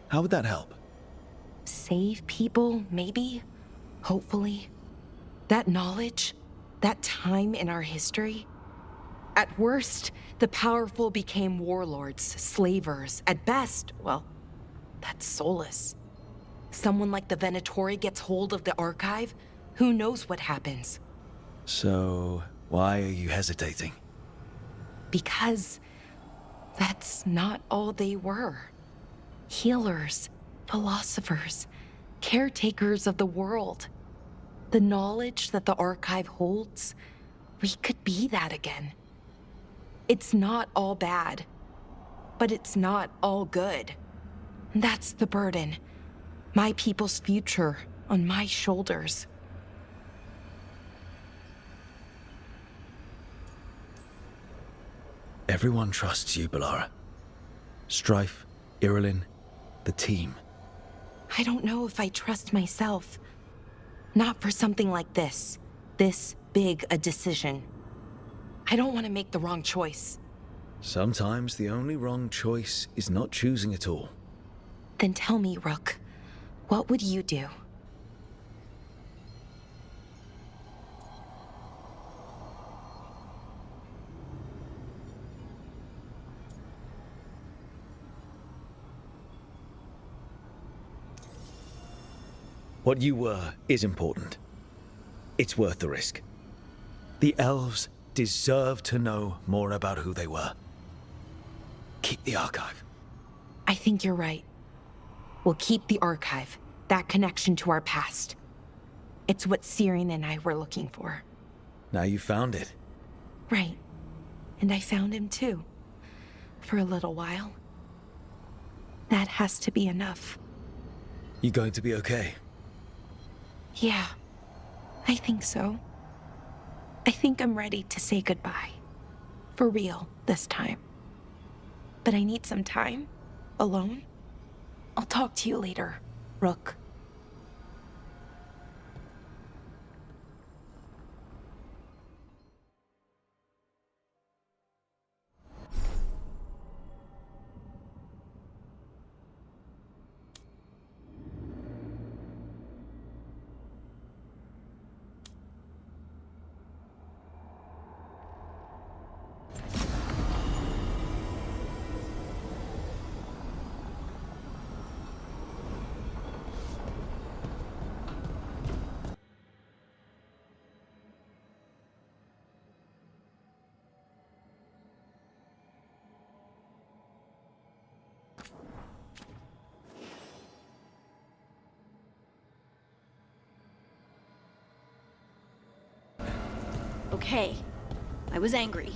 S3: How would that help?
S16: Save people, maybe? Hopefully. That knowledge, that time in our history. At worst, the powerful became warlords, slavers. At best, well, that's soulless. Someone like the Venatori gets hold of the archive, who knows what happens?
S3: So, why are you hesitating?
S16: Because that's not all they were. Healers, philosophers, caretakers of the world. The knowledge that the archive holds, we could be that again. It's not all bad, but it's not all good. That's the burden. My people's future on my shoulders.
S3: Everyone trusts you, Balara. Strife, Irilyn, the team.
S16: I don't know if I trust myself. Not for something like this. This big a decision. I don't want to make the wrong choice.
S3: Sometimes the only wrong choice is not choosing at all.
S16: Then tell me, Rook, what would you do?
S3: What you were is important. It's worth the risk. The elves deserve to know more about who they were. Keep the archive.
S16: I think you're right. We'll keep the archive, that connection to our past. It's what Syrian and I were looking for.
S3: Now you found it.
S16: Right. And I found him too. For a little while. That has to be enough.
S3: You going to be okay?
S16: Yeah, I think so. I think I'm ready to say goodbye. For real, this time. But I need some time, alone. I'll talk to you later, Rook.
S9: Okay, I was angry.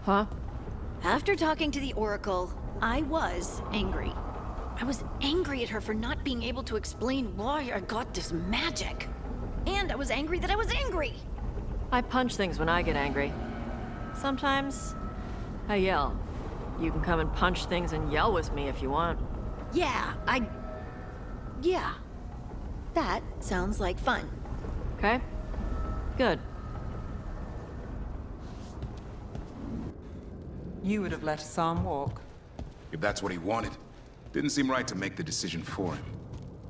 S2: Huh?
S9: After talking to the Oracle, I was angry. I was angry at her for not being able to explain why I got this magic. And I was angry that I was angry.
S2: I punch things when I get angry. Sometimes, I yell. You can come and punch things and yell with me if you want.
S9: Yeah, Yeah. That sounds like fun.
S2: Okay? Good.
S4: You would have let Sam walk.
S7: If that's what he wanted, didn't seem right to make the decision for him.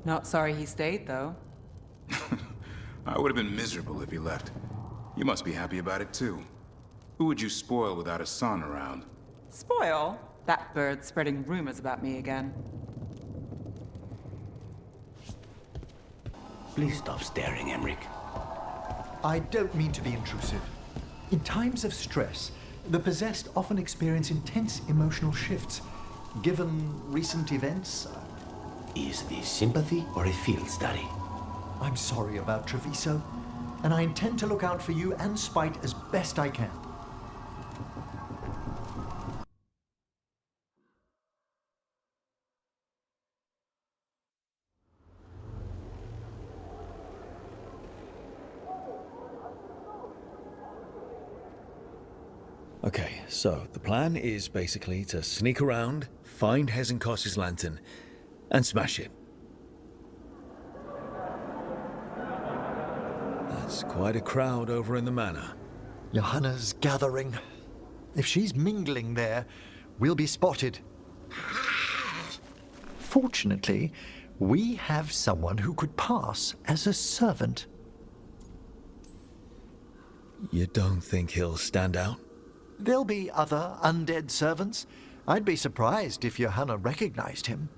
S4: Not sorry he stayed, though.
S7: I would have been miserable if he left. You must be happy about it too. Who would you spoil without a son around?
S4: Spoil? That bird's spreading rumors about me again.
S13: Please stop staring, Emmerich.
S6: I don't mean to be intrusive. In times of stress, the possessed often experience intense emotional shifts. Given recent events...
S13: Is this sympathy or a field study?
S6: I'm sorry about Treviso, and I intend to look out for you and Spite as best I can.
S3: Okay, so the plan is basically to sneak around, find Hezenkos's lantern, and smash it. Yes, quite a crowd over in the manor.
S6: Johanna's gathering. If she's mingling there, we'll be spotted. Fortunately, we have someone who could pass as a servant.
S3: You don't think he'll stand out?
S6: There'll be other undead servants. I'd be surprised if Johanna recognized him.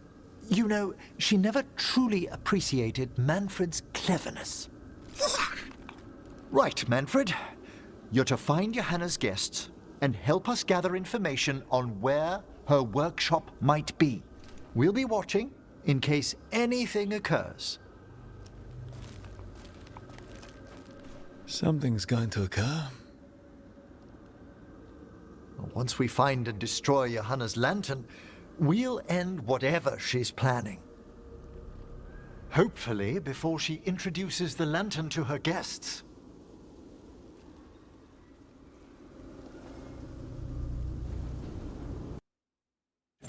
S6: You know, she never truly appreciated Manfred's cleverness. Right, Manfred. You're to find Johanna's guests and help us gather information on where her workshop might be. We'll be watching in case anything occurs.
S3: Something's going to occur.
S6: Once we find and destroy Johanna's lantern, we'll end whatever she's planning. Hopefully before she introduces the lantern to her guests.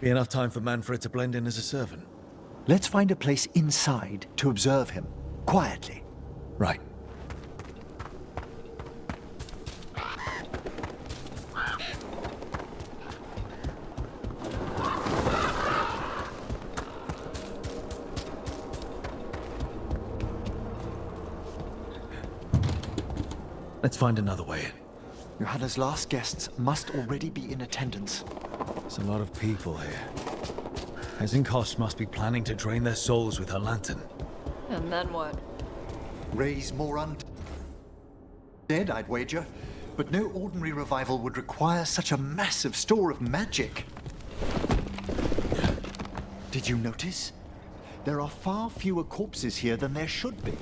S3: Be enough time for Manfred to blend in as a servant.
S6: Let's find a place inside to observe him, quietly.
S3: Right. Let's find another way in.
S6: Johanna's last guests must already be in attendance.
S3: There's a lot of people here. Hezenkos must be planning to drain their souls with her lantern.
S2: And then what?
S6: Raise more undead, I'd wager. But no ordinary revival would require such a massive store of magic. Did you notice? There are far fewer corpses here than there should be.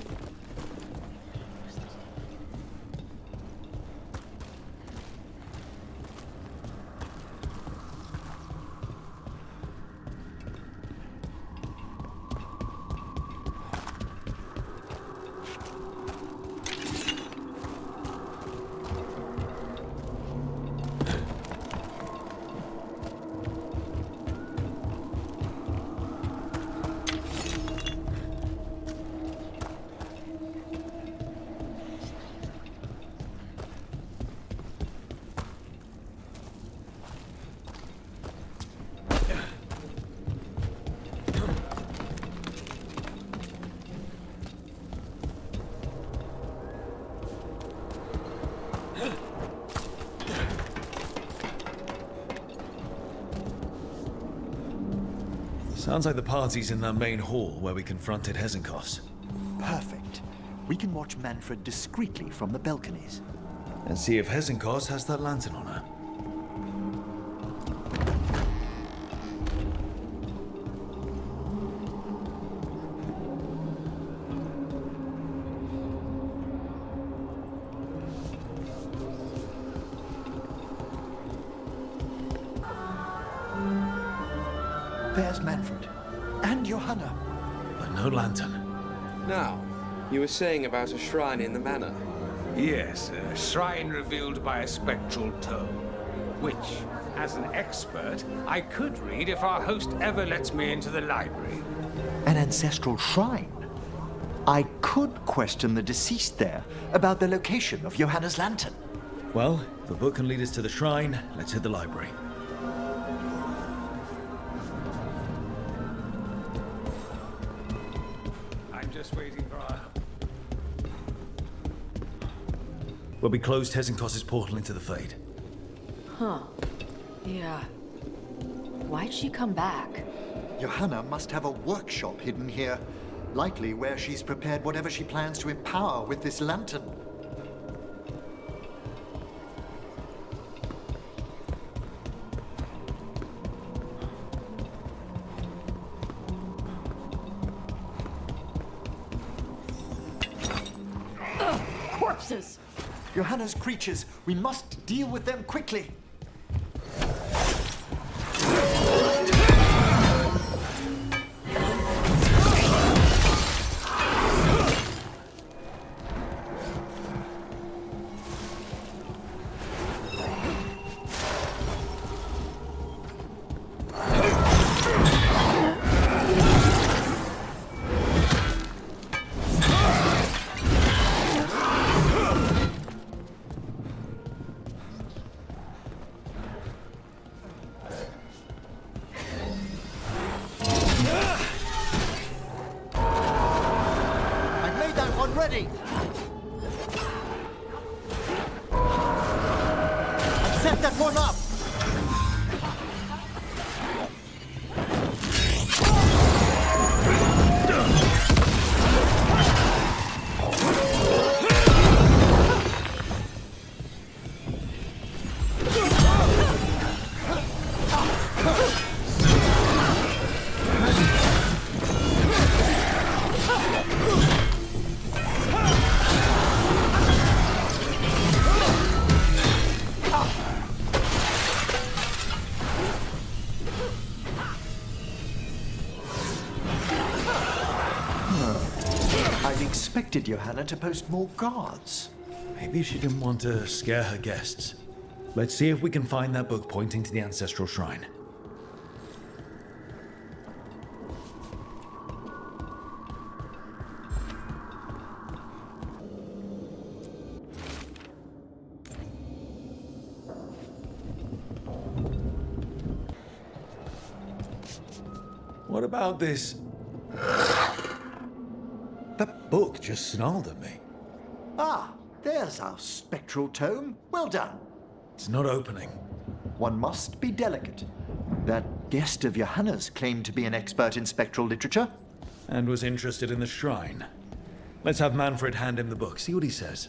S3: Sounds like the party's in that main hall where we confronted Hezenkos.
S6: Perfect. We can watch Manfred discreetly from the balconies.
S3: And see if Hezenkos has that lantern on her.
S6: There's Manfred. And Johanna.
S3: But no lantern.
S5: Now, you were saying about a shrine in the manor.
S13: Yes, a shrine revealed by a spectral tome, which, as an expert, I could read if our host ever lets me into the library.
S6: An ancestral shrine? I could question the deceased there about the location of Johanna's lantern.
S3: Well, if the book can lead us to the shrine, let's hit the library.
S13: Just waiting for our...
S3: Well, we closed Hezenkos' portal into the Fade.
S2: Huh. Yeah. Why'd she come back?
S6: Johanna must have a workshop hidden here. Likely where she's prepared whatever she plans to empower with this lantern.
S2: Corpses!
S6: Johanna's creatures. We must deal with them quickly. ready! Set that one up! Expected Johanna to post more guards.
S3: Maybe she didn't want to scare her guests. Let's see if we can find that book pointing to the ancestral shrine. What about this? That book just snarled at me.
S6: Ah, there's our spectral tome. Well done.
S3: It's not opening.
S6: One must be delicate. That guest of Johanna's claimed to be an expert in spectral literature.
S3: And was interested in the shrine. Let's have Manfred hand him the book, see what he says.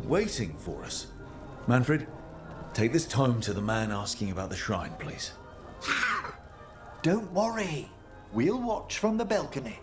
S3: Waiting for us. Manfred, take this tome to the man asking about the shrine, please.
S6: Don't worry. We'll watch from the balcony.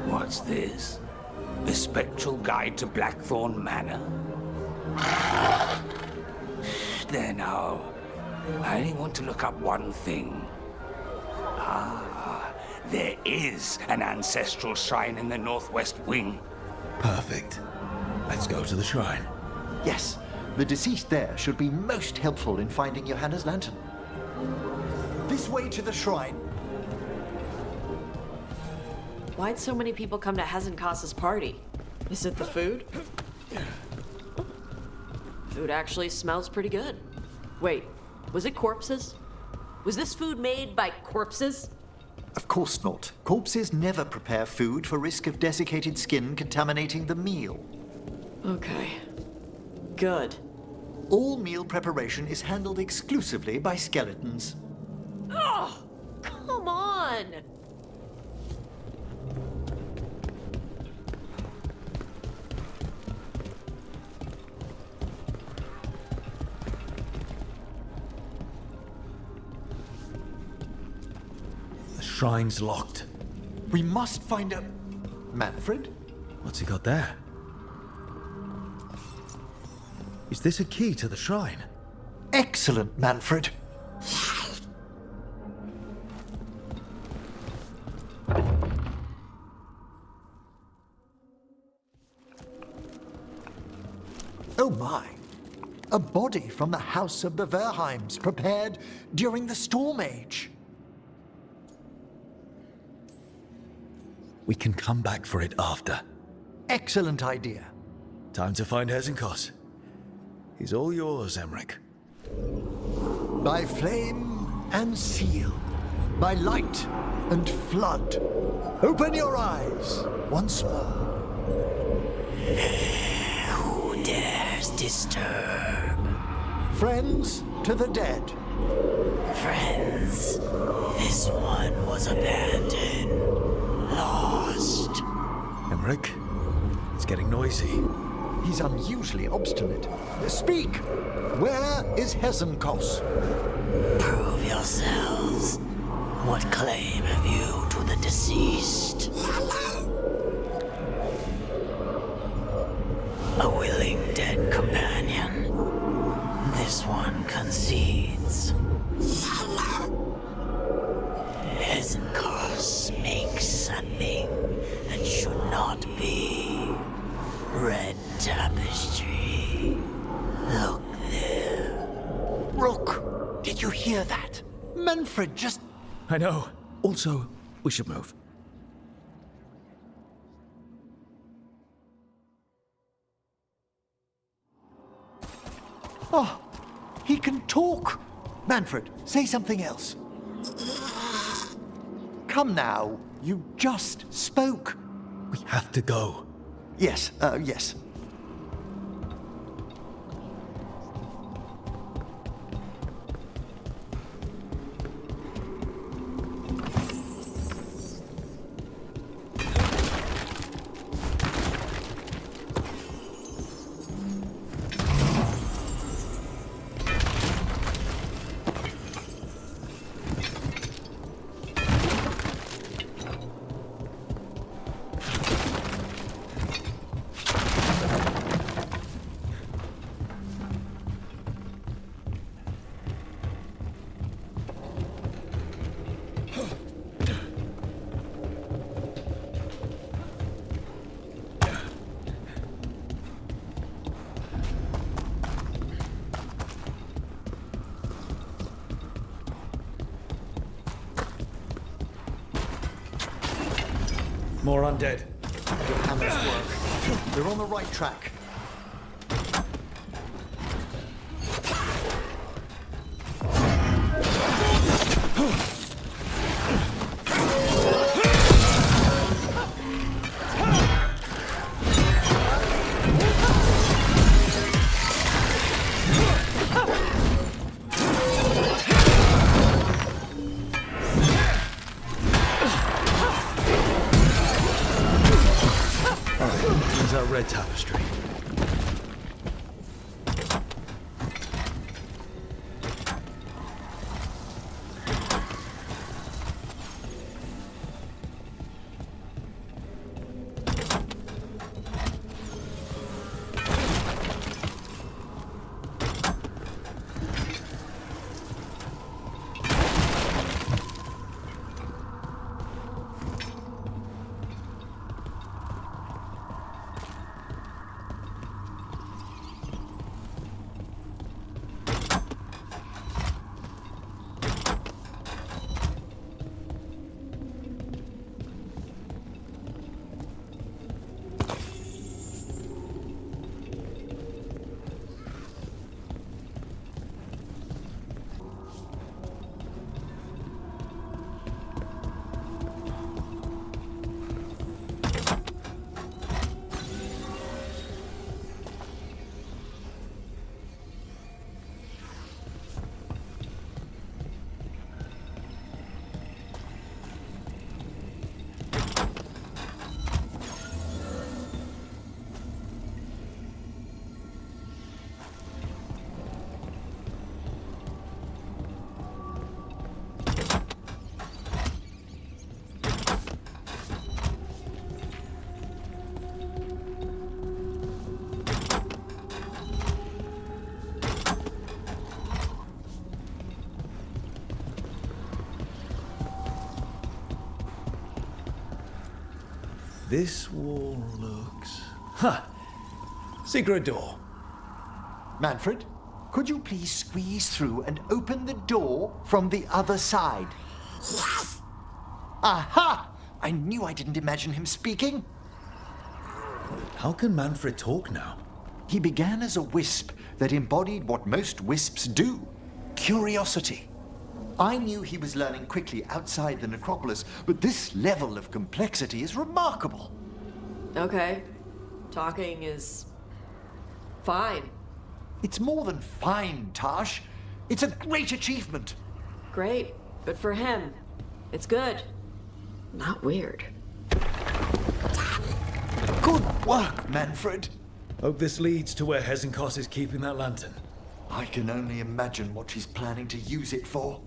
S13: What's this? The Spectral Guide to Blackthorn Manor? There now. I only want to look up one thing. Ah, there is an ancestral shrine in the northwest wing.
S3: Perfect. Let's go to the shrine.
S6: Yes, the deceased there should be most helpful in finding Johanna's lantern. This way to the shrine.
S2: Why'd so many people come to Hezenkas's party? Is it the food? Food actually smells pretty good. Wait, was it corpses? Was this food made by corpses?
S6: Of course not. Corpses never prepare food for risk of desiccated skin contaminating the meal.
S2: Okay. Good.
S6: All meal preparation is handled exclusively by skeletons.
S2: Oh, come on!
S3: The shrine's locked.
S6: We must find a... Manfred?
S3: What's he got there? Is this a key to the shrine?
S6: Excellent, Manfred. Oh my. A body from the House of the Verheims, prepared during the Storm Age.
S3: We can come back for it after.
S6: Excellent idea.
S3: Time to find Hezenkos. He's all yours, Emmerich.
S6: By flame and seal, by light and flood, open your eyes once more.
S10: Who dares disturb?
S6: Friends to the dead.
S10: Friends, this one was abandoned, lost.
S3: Emmerich, it's getting noisy.
S6: He's unusually obstinate. Speak! Where is Hezenkos?
S10: Prove yourselves. What claim have you to the deceased? A willing dead companion. This one concedes. Hezenkos makes something that should not be. Red tapestry. Look there.
S6: Rook, did you hear that? Manfred just...
S3: I know. Also, we should move.
S6: Oh, he can talk. Manfred, say something else. Come now, you just spoke.
S3: We have to go.
S6: Yes, yes.
S3: More undead.
S6: Your hammers work. We're on the right track.
S3: Here's our red tapestry. This wall looks... Secret door.
S6: Manfred, could you please squeeze through and open the door from the other side? Yes! Aha! I knew I didn't imagine him speaking.
S3: How can Manfred talk now?
S6: He began as a wisp that embodied what most wisps do: curiosity. I knew he was learning quickly outside the necropolis, but this level of complexity is remarkable.
S2: Okay. Talking is fine.
S6: It's more than fine, Tash. It's a great achievement.
S2: Great. Good for him. It's good. Not weird.
S6: Good work, Manfred.
S3: Hope this leads to where Hezenkos is keeping that lantern.
S6: I can only imagine what she's planning to use it for.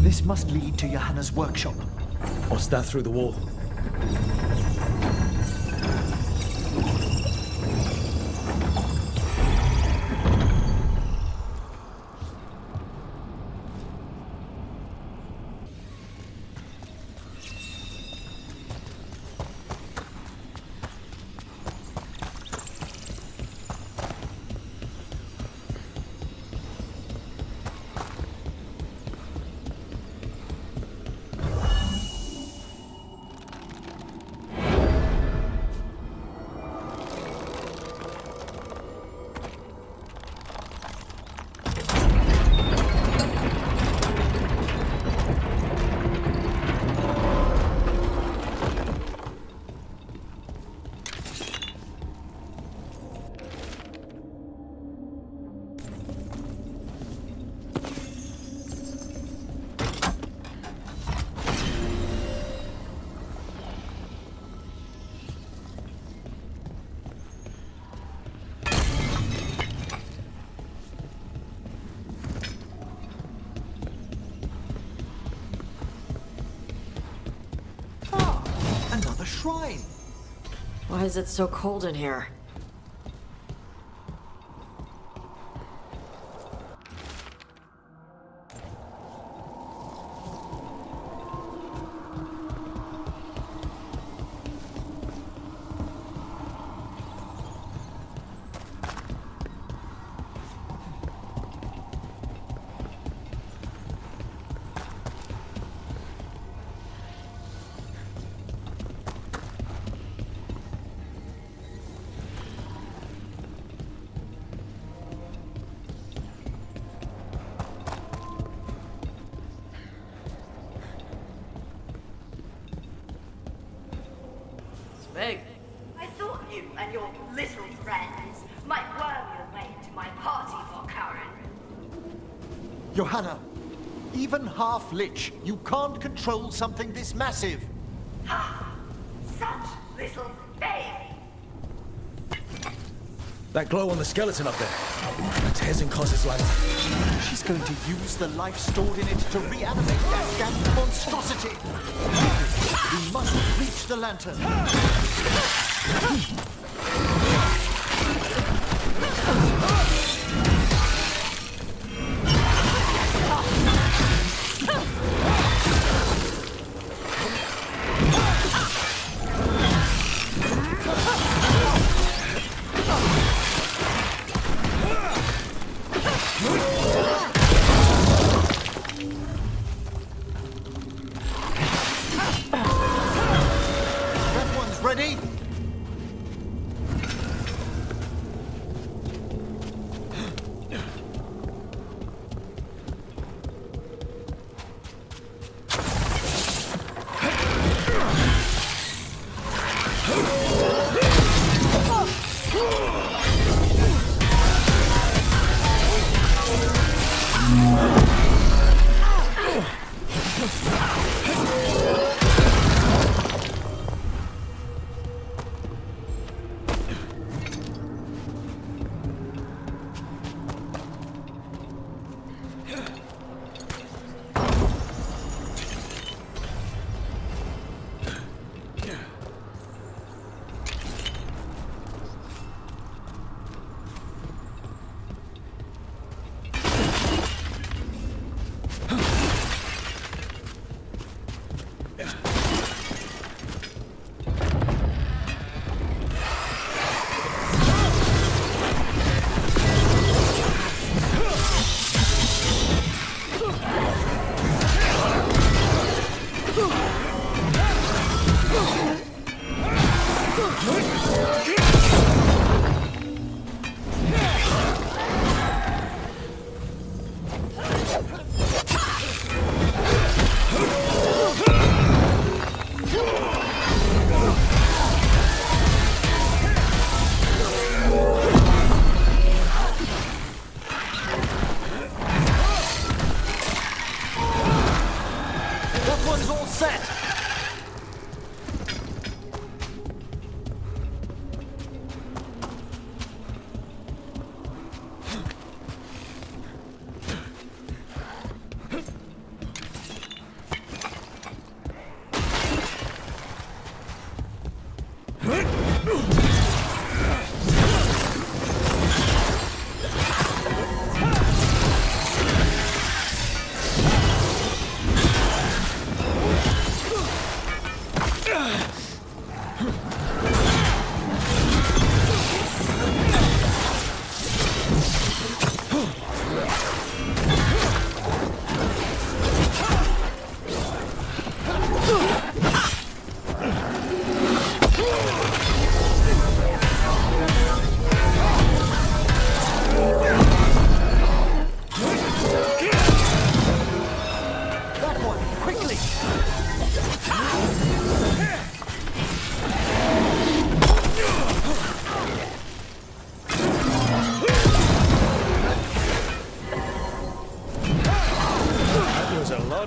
S6: This must lead to Johanna's workshop.
S3: What's that through the wall?
S6: Another shrine.
S2: Why is it so cold in here? Big.
S12: I thought you and your little friends might worm your way to my party for Karen.
S6: Johanna, even half-lich, you can't control something this massive.
S12: Ha! Such little baby!
S3: That glow on the skeleton up there. That's Hezenkos' lantern.
S6: She's going to use the life stored in it to reanimate that damned monstrosity. We must reach the lantern. That one's ready.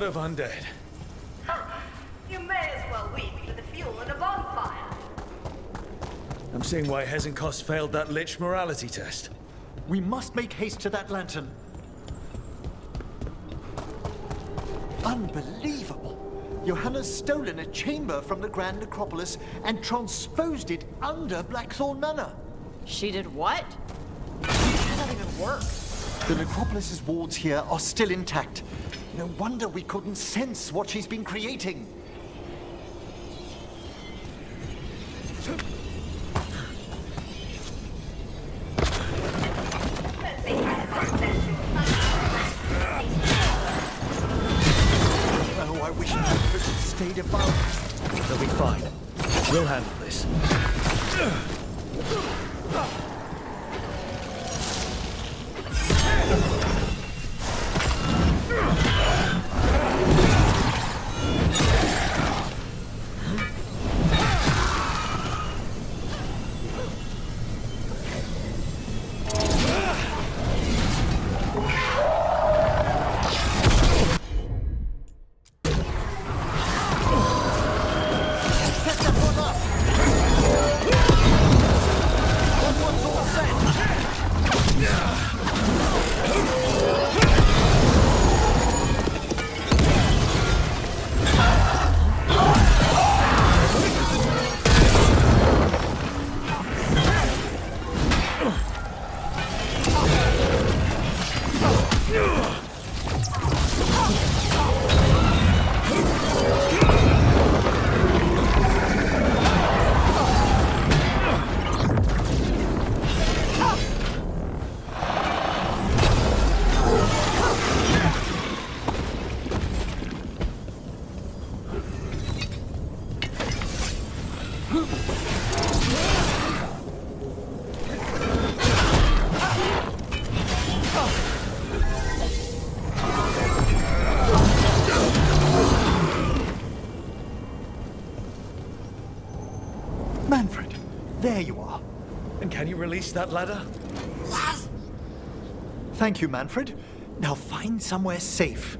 S3: Of undead.
S12: You may as well weep for the fuel in a bonfire.
S3: I'm seeing why Hezenkos failed that Lich morality test.
S6: We must make haste to that lantern. Unbelievable! Johanna's stolen a chamber from the Grand Necropolis and transposed it under Blackthorn Manor.
S2: She did what? How does that even work?
S6: The Necropolis's wards here are still intact. No wonder we couldn't sense what she's been creating. Oh, I wish Alfred had stayed above.
S3: They'll be fine. We'll handle this.
S6: There you are.
S3: And can you release that ladder?
S6: Thank you, Manfred. Now find somewhere safe.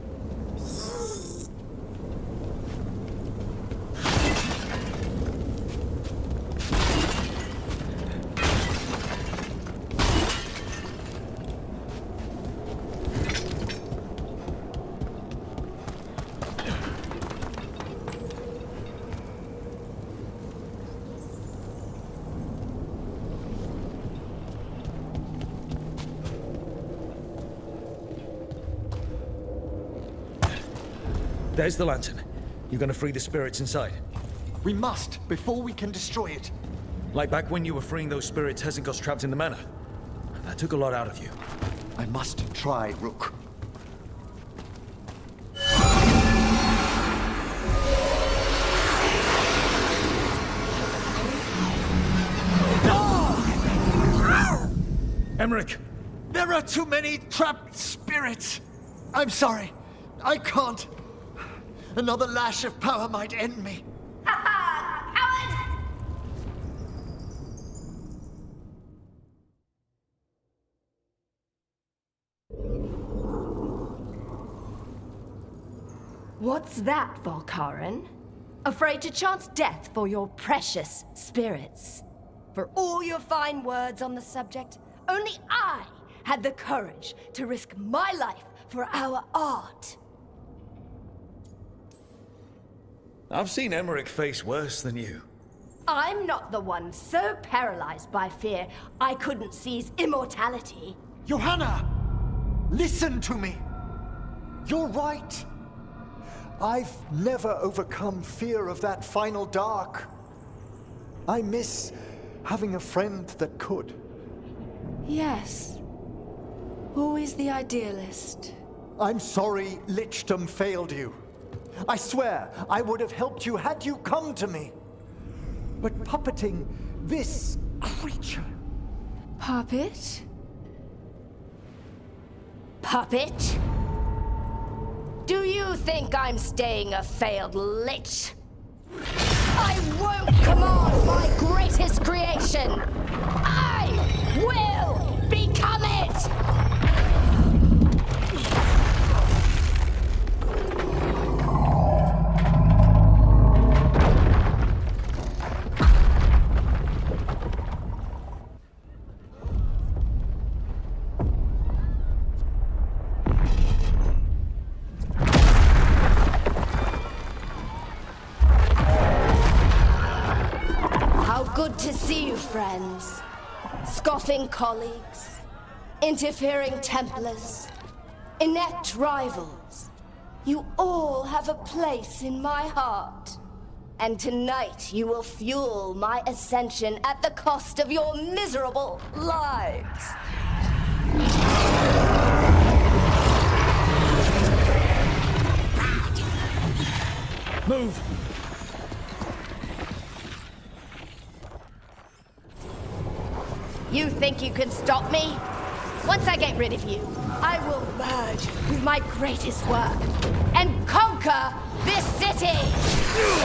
S3: There's the lantern. You gonna free the spirits inside?
S6: We must, before we can destroy it.
S3: Like back when you were freeing those spirits Hezenko's trapped in the manor. That took a lot out of you.
S6: I must try, Rook.
S3: Emmerich!
S6: There are too many trapped spirits! I'm sorry. I can't. Another lash of power might end me.
S17: What's that, Volkaren? Afraid to chance death for your precious spirits? For all your fine words on the subject, only I had the courage to risk my life for our art.
S3: I've seen Emmerich face worse than you.
S17: I'm not the one so paralyzed by fear I couldn't seize immortality.
S6: Johanna! Listen to me! You're right. I've never overcome fear of that final dark. I miss having a friend that could.
S17: Yes. Always the idealist.
S6: I'm sorry Lichdom failed you. I swear I would have helped you had you come to me. But puppeting this creature...
S17: Puppet? Puppet? Do you think I'm staying a failed lich? I won't command my greatest creation! I will become it! Good to see you, friends. Scoffing colleagues, interfering Templars, inept rivals. You all have a place in my heart. And tonight you will fuel my ascension at the cost of your miserable lives.
S3: Move!
S17: You think you can stop me? Once I get rid of you, I will merge with my greatest work and conquer this city!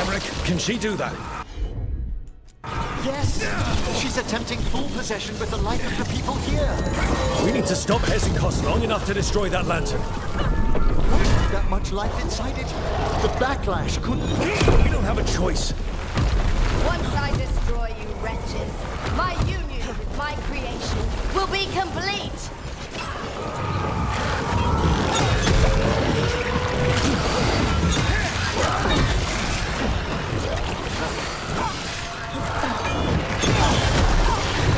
S3: Emmerich, can she do that?
S6: Yes! She's attempting full possession with the life of the people here!
S3: We need to stop Hezenko's long enough to destroy that lantern.
S6: That much life inside it? The backlash couldn't...
S3: We don't have a choice.
S17: Once I destroy you wretches, my union with my creation will be complete!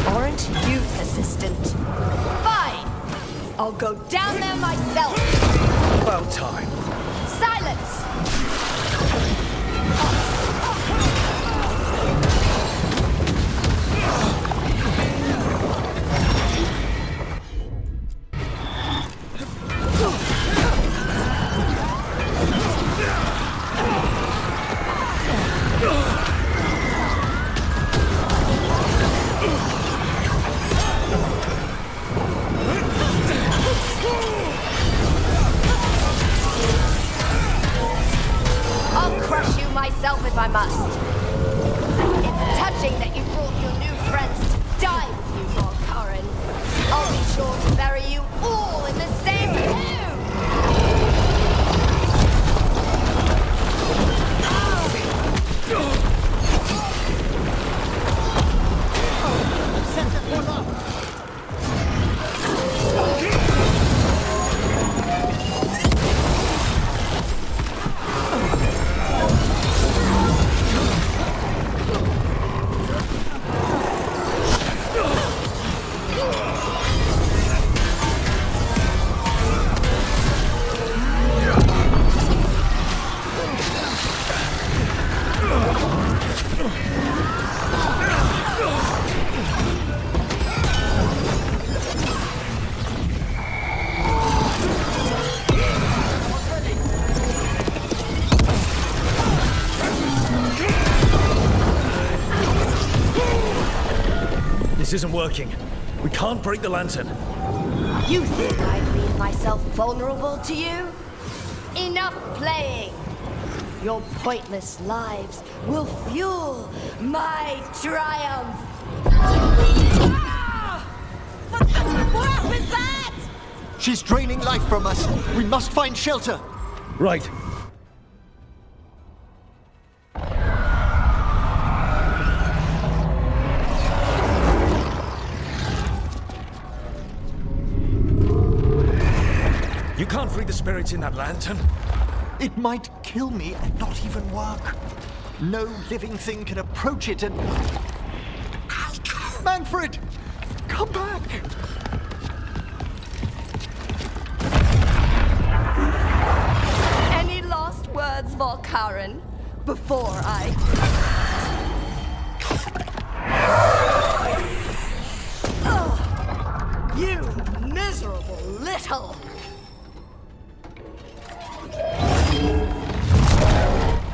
S17: Aren't you persistent? Fine! I'll go down there myself!
S3: About time.
S17: Silence! I'll crush you myself if I must. It's touching that you brought your new friend
S3: This isn't working. We can't break the lantern.
S17: You think I'd leave myself vulnerable to you? Enough playing! Your pointless lives will fuel my triumph!
S6: What was that? She's draining life from us. We must find shelter.
S3: Right. You can't free the spirits in that lantern.
S6: It might kill me and not even work. No living thing can approach it and... Manfred! Come back!
S17: Any last words, Volkaren, before I... Oh, you miserable little...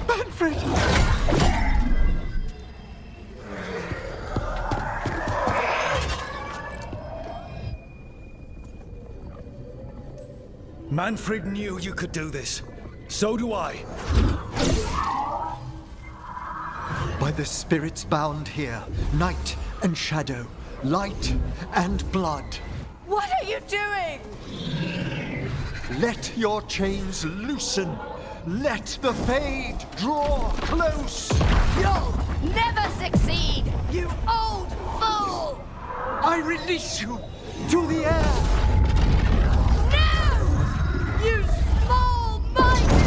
S6: Manfred!
S3: Manfred knew you could do this. So do I.
S6: By the spirits bound here, night and shadow, light and blood.
S17: What are you doing?
S6: Let your chains loosen. Let the fade draw close.
S17: You'll never succeed, you old fool!
S6: I release you to the air.
S17: No! You small-minded!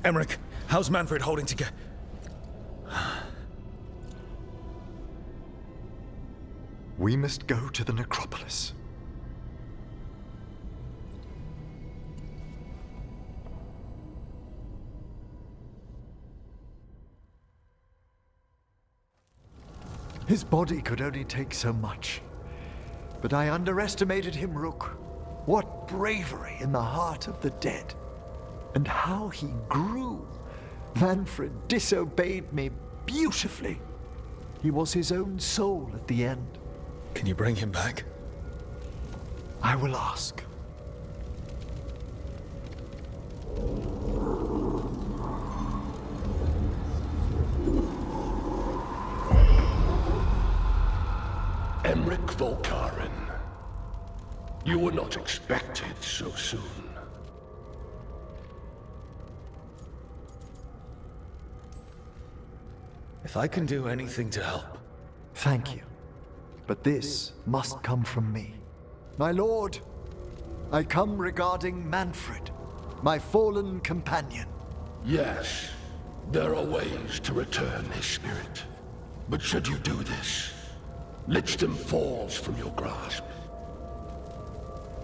S3: Emmerich, how's Manfred holding together?
S6: We must go to the necropolis. His body could only take so much. But I underestimated him, Rook. What bravery in the heart of the dead. And how he grew. Manfred disobeyed me beautifully. He was his own soul at the end.
S3: Can you bring him back?
S6: I will ask.
S1: Emmerich Volkaren. You were not expected so soon.
S3: If I can do anything to help.
S6: Thank you. But this must come from me. My lord, I come regarding Manfred, my fallen companion.
S1: Yes, there are ways to return his spirit. But should you do this, Lichdom falls from your grasp.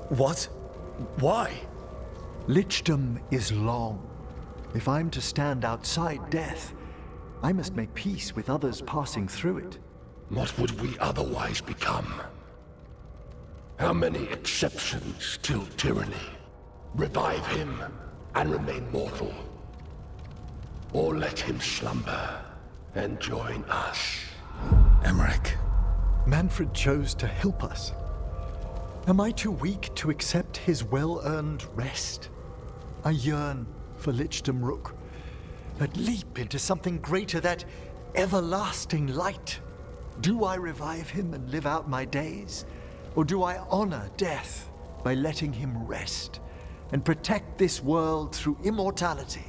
S3: What? Why?
S6: Lichdom is long. If I'm to stand outside death, I must make peace with others passing through it.
S1: What would we otherwise become? How many exceptions till tyranny? Revive him and remain mortal. Or let him slumber and join us.
S3: Emmerich.
S6: Manfred chose to help us. Am I too weak to accept his well-earned rest? I yearn for Lichdom Rook, that leap into something greater, that everlasting light. Do I revive him and live out my days? Or do I honor death by letting him rest and protect this world through immortality?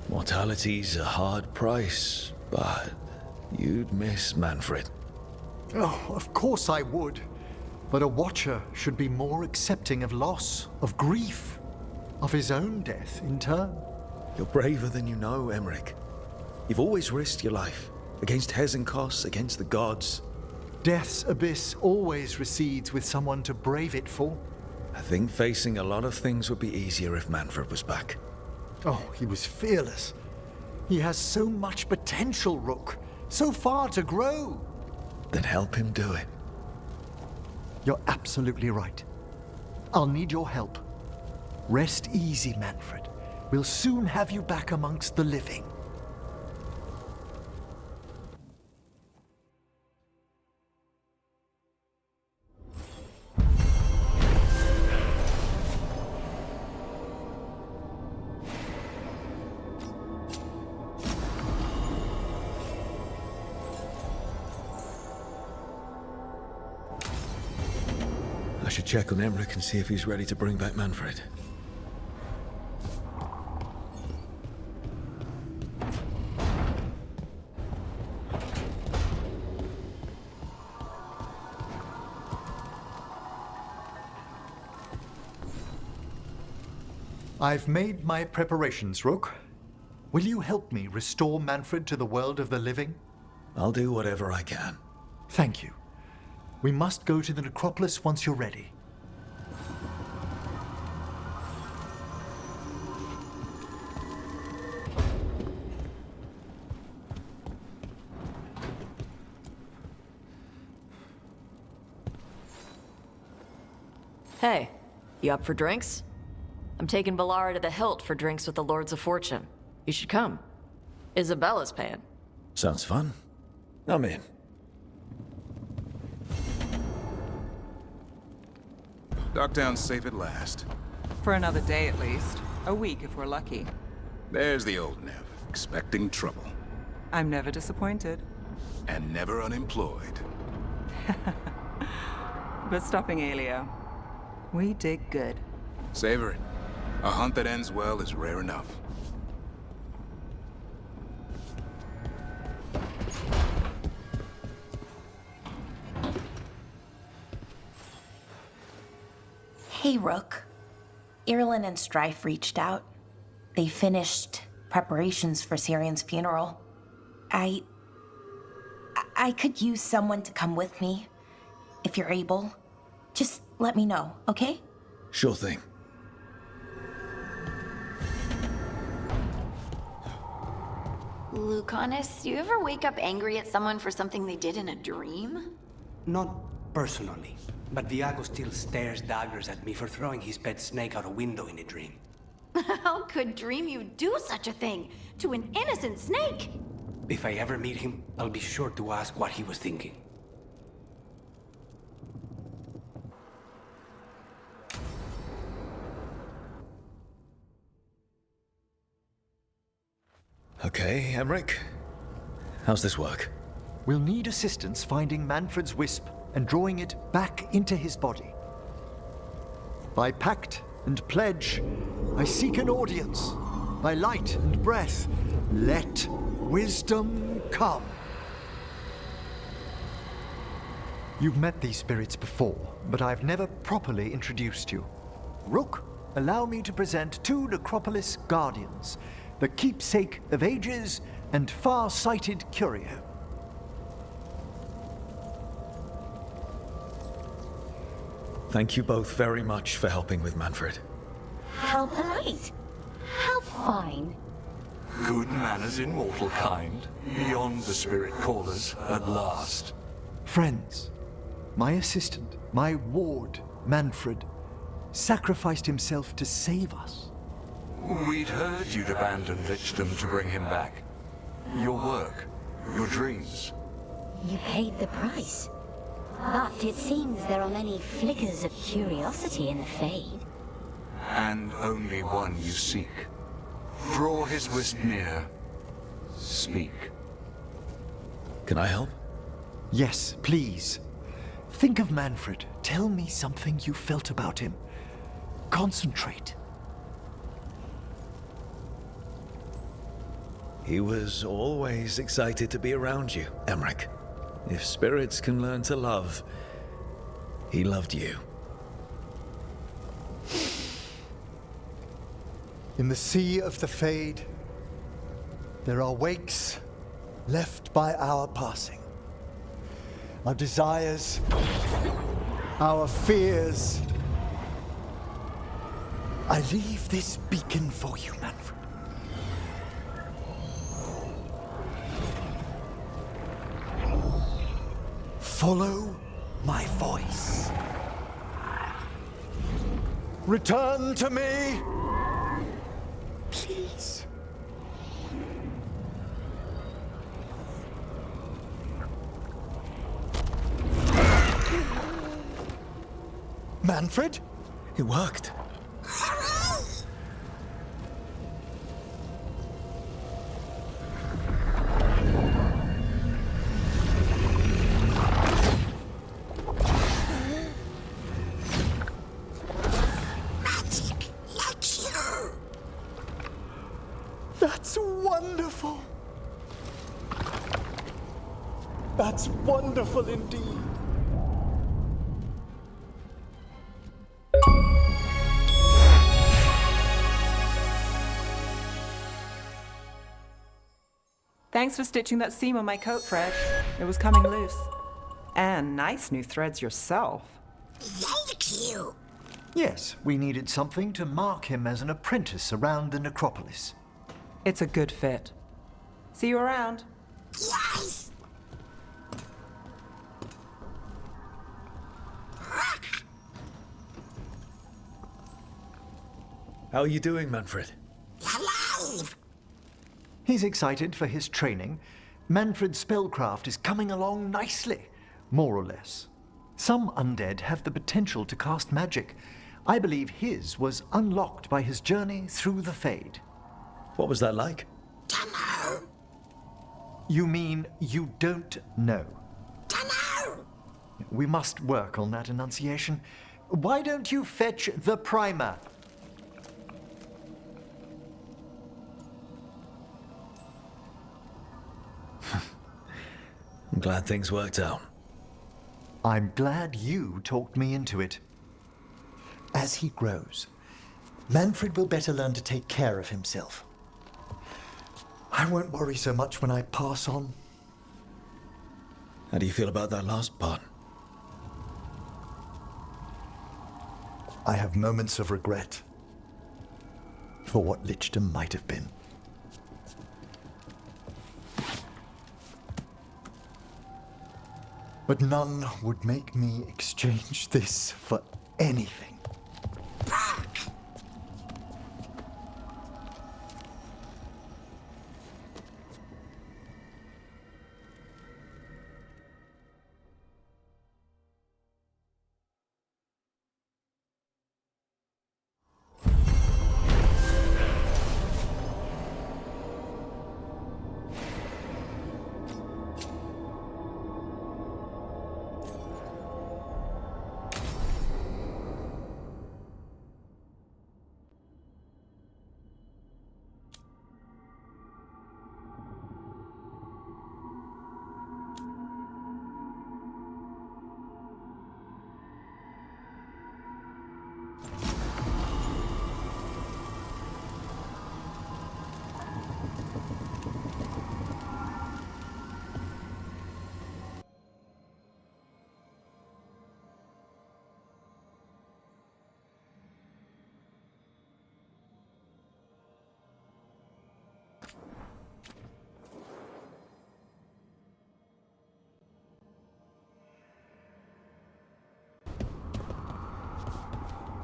S3: Mortality's a hard price, but you'd miss Manfred.
S6: Oh, of course I would. But a Watcher should be more accepting of loss, of grief, of his own death in turn.
S3: You're braver than you know, Emmerich. You've always risked your life. Against Hezenkos, against the gods.
S6: Death's abyss always recedes with someone to brave it for.
S3: I think facing a lot of things would be easier if Manfred was back.
S6: Oh, he was fearless. He has so much potential, Rook. So far to grow.
S3: Then help him do it.
S6: You're absolutely right. I'll need your help. Rest easy, Manfred. We'll soon have you back amongst the living.
S3: I should check on Emmerich and see if he's ready to bring back Manfred.
S6: I've made my preparations, Rook. Will you help me restore Manfred to the world of the living?
S3: I'll do whatever I can.
S6: Thank you. We must go to the necropolis once you're ready.
S2: Hey, you up for drinks? I'm taking Valara to the Hilt for drinks with the Lords of Fortune. You should come. Isabella's paying.
S3: Sounds fun. I'm in.
S7: Docktown's safe at last.
S4: For another day at least. A week if we're lucky.
S7: There's the old Nev, expecting trouble.
S4: I'm never disappointed.
S7: And never unemployed.
S4: But stopping Aelia, we did good.
S7: Savor it. A hunt that ends well is rare enough.
S19: Hey, Rook. Irlin and Strife reached out. They finished preparations for Syrian's funeral. I could use someone to come with me. If you're able, just let me know, okay?
S3: Sure thing.
S9: Lucanus, do you ever wake up angry at someone for something they did in a dream?
S18: Not personally, but Viago still stares daggers at me for throwing his pet snake out a window in a dream.
S9: How could dream you do such a thing to an innocent snake?
S18: If I ever meet him, I'll be sure to ask what he was thinking.
S3: Okay, Emmerich. How's this work?
S6: We'll need assistance finding Manfred's wisp and drawing it back into his body. By pact and pledge, I seek an audience. By light and breath, let wisdom come. You've met these spirits before, but I've never properly introduced you. Rook, allow me to present two Necropolis Guardians, the keepsake of ages and far-sighted curio.
S3: Thank you both very much for helping with Manfred.
S10: How polite. How fine.
S13: Good manners in mortal kind, beyond the spirit callers at last.
S6: Friends, my assistant, my ward, Manfred, sacrificed himself to save us.
S13: We'd heard you'd abandoned Lichdom to bring him back. Your work, your dreams.
S10: You paid the price. But it seems there are many flickers of curiosity in the Fade.
S13: And only one you seek. Draw his wisp near. Speak.
S3: Can I help?
S6: Yes, please. Think of Manfred. Tell me something you felt about him. Concentrate.
S3: He was always excited to be around you, Emmerich. If spirits can learn to love, he loved you.
S6: In the sea of the Fade, there are wakes left by our passing. Our desires, our fears. I leave this beacon for you, Manfred. Follow my voice. Return to me, please. Manfred?
S3: It worked.
S6: That's wonderful. That's wonderful indeed.
S4: Thanks for stitching that seam on my coat, Fred. It was coming loose. And nice new threads yourself.
S6: Thank you. Yes, we needed something to mark him as an apprentice around the necropolis.
S4: It's a good fit. See you around.
S6: Yes!
S3: How are you doing, Manfred?
S6: Alive! He's excited for his training. Manfred's spellcraft is coming along nicely, more or less. Some undead have the potential to cast magic. I believe his was unlocked by his journey through the Fade.
S3: What was that like?
S6: Dunno. You mean you don't know? Dunno. We must work on that enunciation. Why don't you fetch the primer?
S3: I'm glad things worked out.
S6: I'm glad you talked me into it. As he grows, Manfred will better learn to take care of himself. I won't worry so much when I pass on.
S3: How do you feel about that last part?
S6: I have moments of regret for what Lichdom might have been. But none would make me exchange this for anything.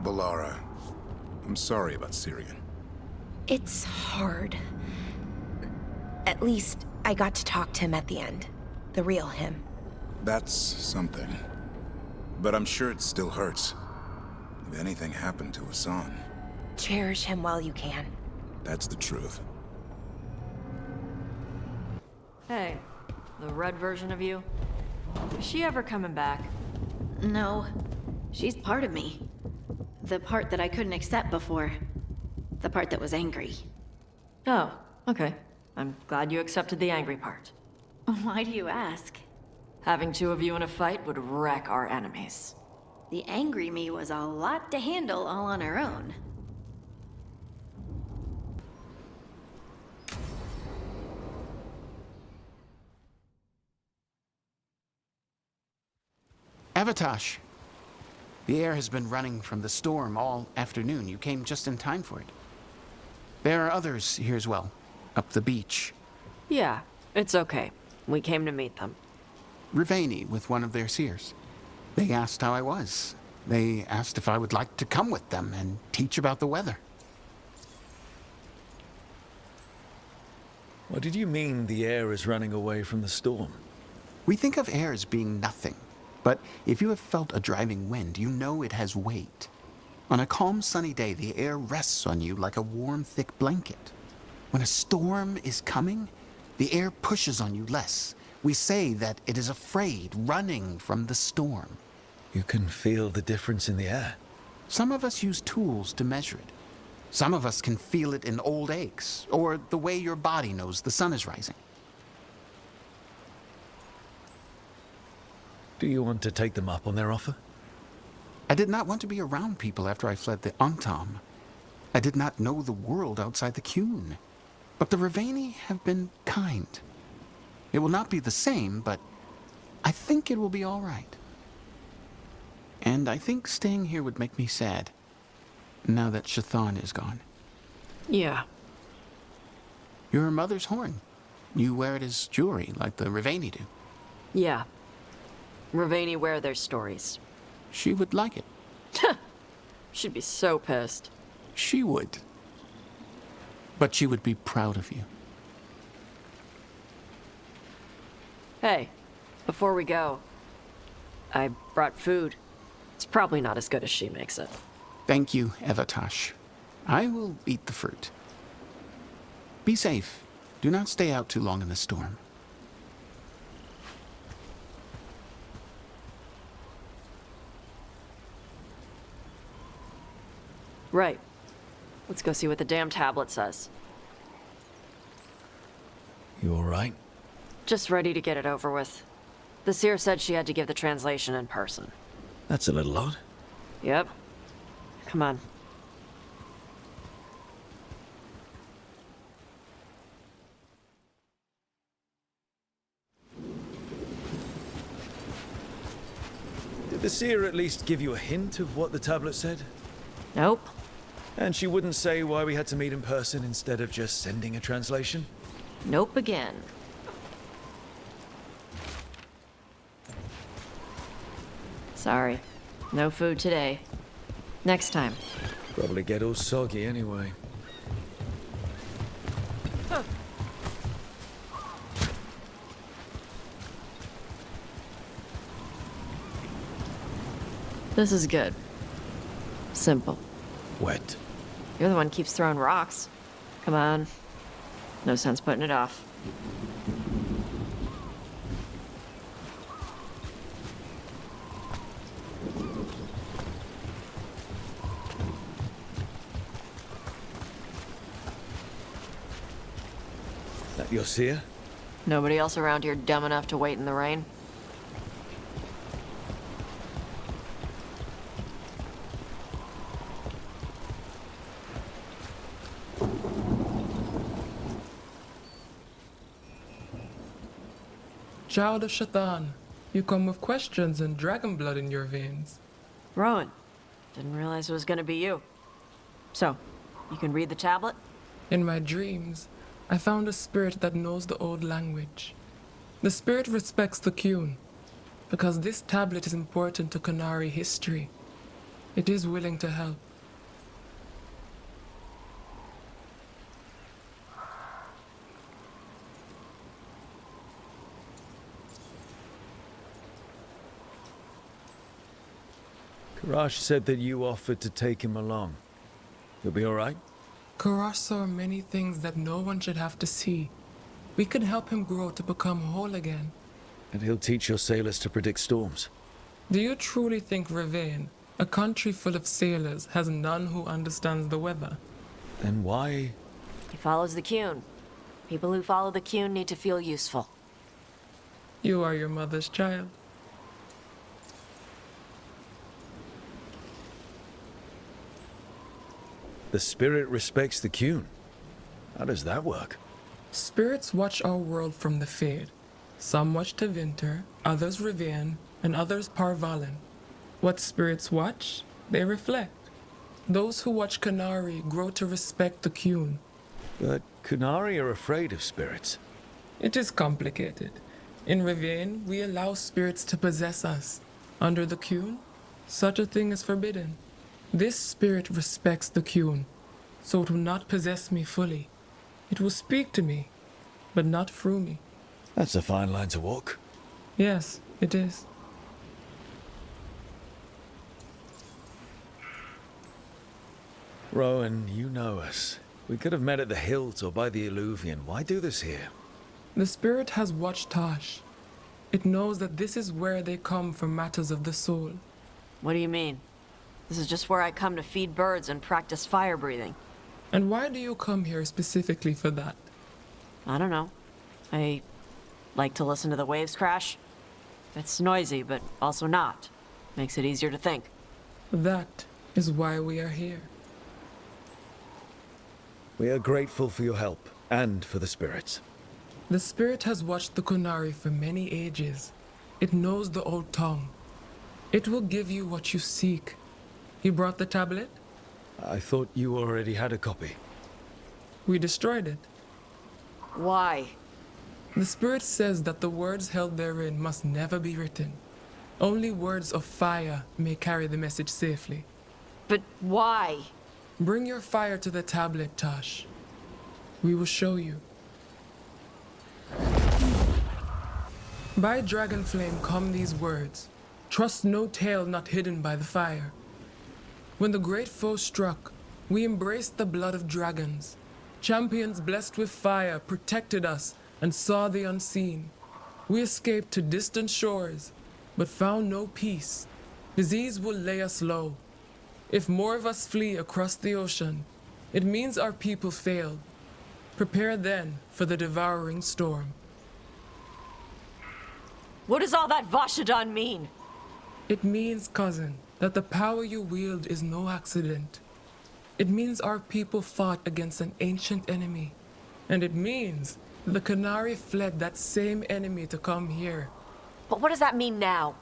S7: Balara, I'm sorry about Syrian.
S16: It's hard. At least I got to talk to him at the end. The real him.
S7: That's something. But I'm sure it still hurts. If anything happened to Hassan.
S16: Cherish him while you can.
S7: That's the truth.
S2: Hey, the red version of you? Is she ever coming back?
S9: No. She's part of me. The part that I couldn't accept before. The part that was angry.
S2: Oh, okay. I'm glad you accepted the angry part.
S9: Why do you ask?
S2: Having two of you in a fight would wreck our enemies.
S9: The angry me was a lot to handle all on her own.
S15: Avatosh, the air has been running from the storm all afternoon. You came just in time for it. There are others here as well, up the beach.
S2: Yeah, it's okay. We came to meet them.
S15: Riveni with one of their seers. They asked how I was. They asked if I would like to come with them and teach about the weather.
S3: What did you mean the air is running away from the storm?
S15: We think of air as being nothing. But if you have felt a driving wind, you know it has weight. On a calm, sunny day, the air rests on you like a warm, thick blanket. When a storm is coming, the air pushes on you less. We say that it is afraid, running from the storm.
S3: You can feel the difference in the air.
S15: Some of us use tools to measure it. Some of us can feel it in old aches, or the way your body knows the sun is rising.
S3: Do you want to take them up on their offer?
S15: I did not want to be around people after I fled the Antam. I did not know the world outside the Qun. But the Riveni have been kind. It will not be the same, but I think it will be all right. And I think staying here would make me sad, now that Shathan is gone.
S2: Yeah.
S15: Your mother's horn. You wear it as jewelry, like the Riveni do.
S2: Yeah. Riveni wear their stories.
S15: She would like it.
S2: She'd be so pissed.
S15: She would. But she would be proud of you.
S2: Hey, before we go, I brought food. It's probably not as good as she makes it.
S15: Thank you, Avatosh. I will eat the fruit. Be safe. Do not stay out too long in the storm.
S2: Right. Let's go see what the damn tablet says.
S3: You all right?
S2: Just ready to get it over with. The seer said she had to give the translation in person.
S3: That's a little odd.
S2: Yep. Come on.
S3: Did the seer at least give you a hint of what the tablet said?
S2: Nope.
S3: And she wouldn't say why we had to meet in person instead of just sending a translation?
S2: Nope again. Sorry. No food today. Next time.
S3: Probably get all soggy anyway.
S2: Huh. This is good. Simple.
S3: Wet.
S2: You're the one who keeps throwing rocks. Come on. No sense putting it off.
S3: That your seer?
S2: Nobody else around here dumb enough to wait in the rain?
S21: Child of Shathan, you come with questions and dragon blood in your veins.
S2: Rowan, didn't realize it was gonna be you. So, you can read the tablet?
S21: In my dreams, I found a spirit that knows the old language. The spirit respects the Qun, because this tablet is important to Qunari history. It is willing to help.
S3: Karash said that you offered to take him along. You'll be all right?
S21: Karash saw many things that no one should have to see. We could help him grow to become whole again.
S3: And he'll teach your sailors to predict storms.
S21: Do you truly think Rivane, a country full of sailors, has none who understands the weather?
S3: Then why?
S2: He follows the Qun. People who follow the Qun need to feel useful.
S21: You are your mother's child.
S3: The spirit respects the Qun. How does that work?
S21: Spirits watch our world from the Fade. Some watch Tevinter, others Rivian, and others Parvalin. What spirits watch, they reflect. Those who watch Qunari grow to respect the Qun.
S3: But Qunari are afraid of spirits.
S21: It is complicated. In Rivian, we allow spirits to possess us. Under the Qun, such a thing is forbidden. This spirit respects the Qun, so it will not possess me fully. It will speak to me, but not through me.
S3: That's a fine line to walk.
S21: Yes, it is.
S3: Rowan, you know us. We could have met at the hills or by the Alluvion. Why do this here?
S21: The spirit has watched Tosh. It knows that this is where they come for matters of the soul.
S2: What do you mean? This is just where I come to feed birds and practice fire breathing.
S21: And why do you come here specifically for that?
S2: I don't know. I like to listen to the waves crash. It's noisy, but also not. Makes it easier to think.
S21: That is why we are here.
S3: We are grateful for your help, and for the spirits.
S21: The spirit has watched the Qunari for many ages. It knows the old tongue. It will give you what you seek. You brought the tablet?
S3: I thought you already had a copy.
S21: We destroyed it.
S2: Why?
S21: The spirit says that the words held therein must never be written. Only words of fire may carry the message safely.
S2: But why?
S21: Bring your fire to the tablet, Tosh. We will show you. By dragon flame come these words. Trust no tale not hidden by the fire. When the great foe struck, we embraced the blood of dragons. Champions blessed with fire protected us and saw the unseen. We escaped to distant shores, but found no peace. Disease will lay us low. If more of us flee across the ocean, it means our people failed. Prepare then for the devouring storm.
S2: What does all that Vashadan mean?
S21: It means, cousin, that the power you wield is no accident. It means our people fought against an ancient enemy. And it means the Qunari fled that same enemy to come here.
S2: But what does that mean now?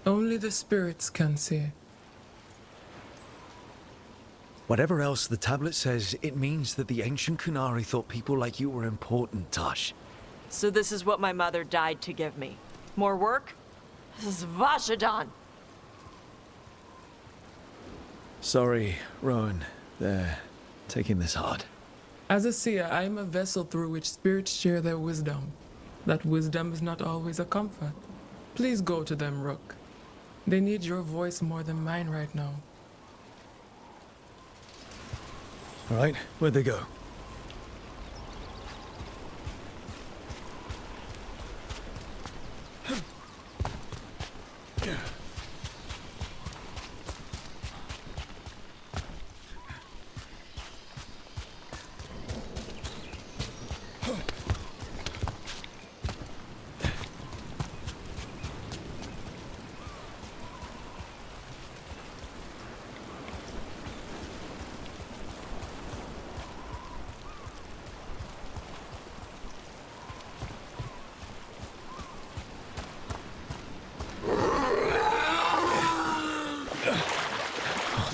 S21: Only the spirits can say.
S3: Whatever else the tablet says, it means that the ancient Qunari thought people like you were important, Tosh.
S2: So this is what my mother died to give me. More work? This is Vashadan.
S3: Sorry, Rowan. They're taking this hard.
S21: As a seer, I am a vessel through which spirits share their wisdom. That wisdom is not always a comfort. Please go to them, Rook. They need your voice more than mine right now.
S3: All right, where'd they go?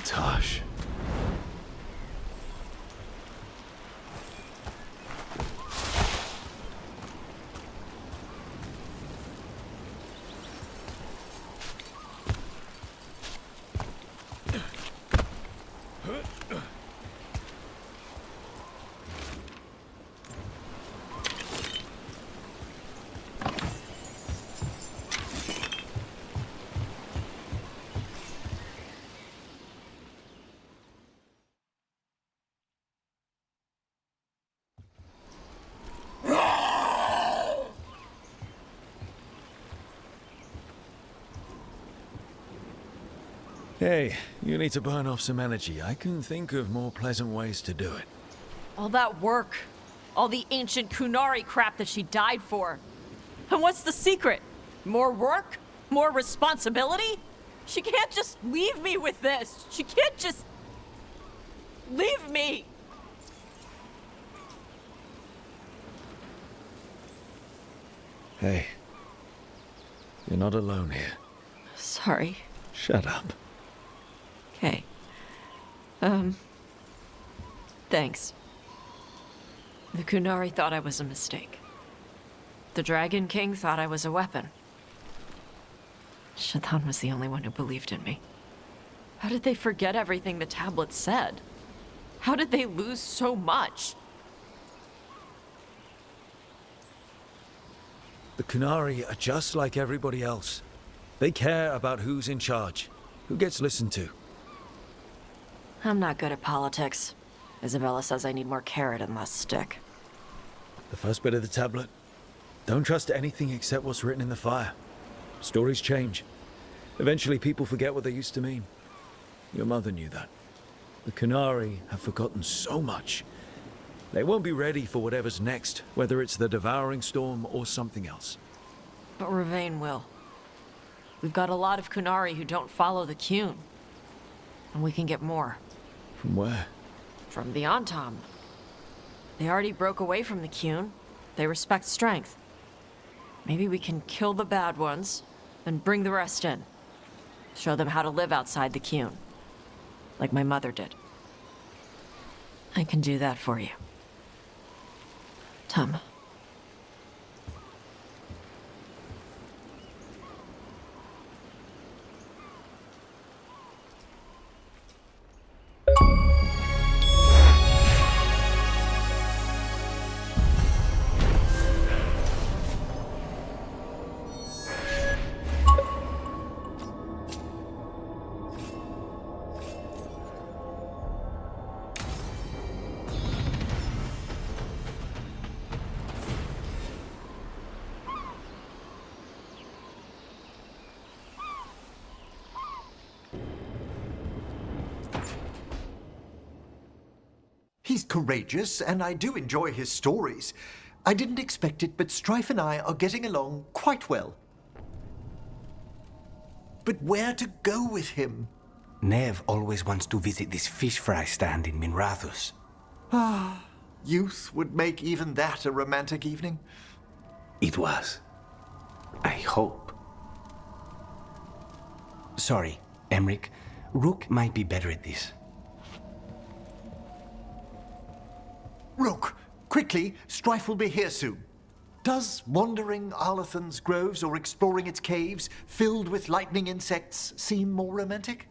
S3: Tosh. Hey, you need to burn off some energy. I can think of more pleasant ways to do it.
S2: All that work. All the ancient Qunari crap that she died for. And what's the secret? More work? More responsibility? She can't just leave me with this. She can't just... leave me!
S3: Hey. You're not alone here.
S2: Sorry.
S3: Shut up.
S2: Okay. Thanks. The Kunari thought I was a mistake. The Dragon King thought I was a weapon. Shathan was the only one who believed in me. How did they forget everything the tablets said? How did they lose so much?
S3: The Kunari are just like everybody else. They care about who's in charge, who gets listened to.
S2: I'm not good at politics. Isabella says I need more carrot and less stick.
S3: The first bit of the tablet. Don't trust anything except what's written in the fire. Stories change. Eventually people forget what they used to mean. Your mother knew that. The Kunari have forgotten so much. They won't be ready for whatever's next, whether it's the devouring storm or something else.
S2: But Ravain will. We've got a lot of Kunari who don't follow the Qun. And we can get more.
S3: From where?
S2: From the Antam. They already broke away from the Qun. They respect strength. Maybe we can kill the bad ones, and bring the rest in. Show them how to live outside the Qun. Like my mother did. I can do that for you. Tom.
S6: He's courageous, and I do enjoy his stories. I didn't expect it, but Strife and I are getting along quite well. But where to go with him?
S20: Nev always wants to visit this fish fry stand in Minrathus.
S6: Ah, youth would make even that a romantic evening.
S20: It was. I hope. Sorry, Emric. Rook might be better at this.
S6: Rook, quickly, Strife will be here soon. Does wandering Arlathan's groves or exploring its caves, filled with lightning insects, seem more romantic?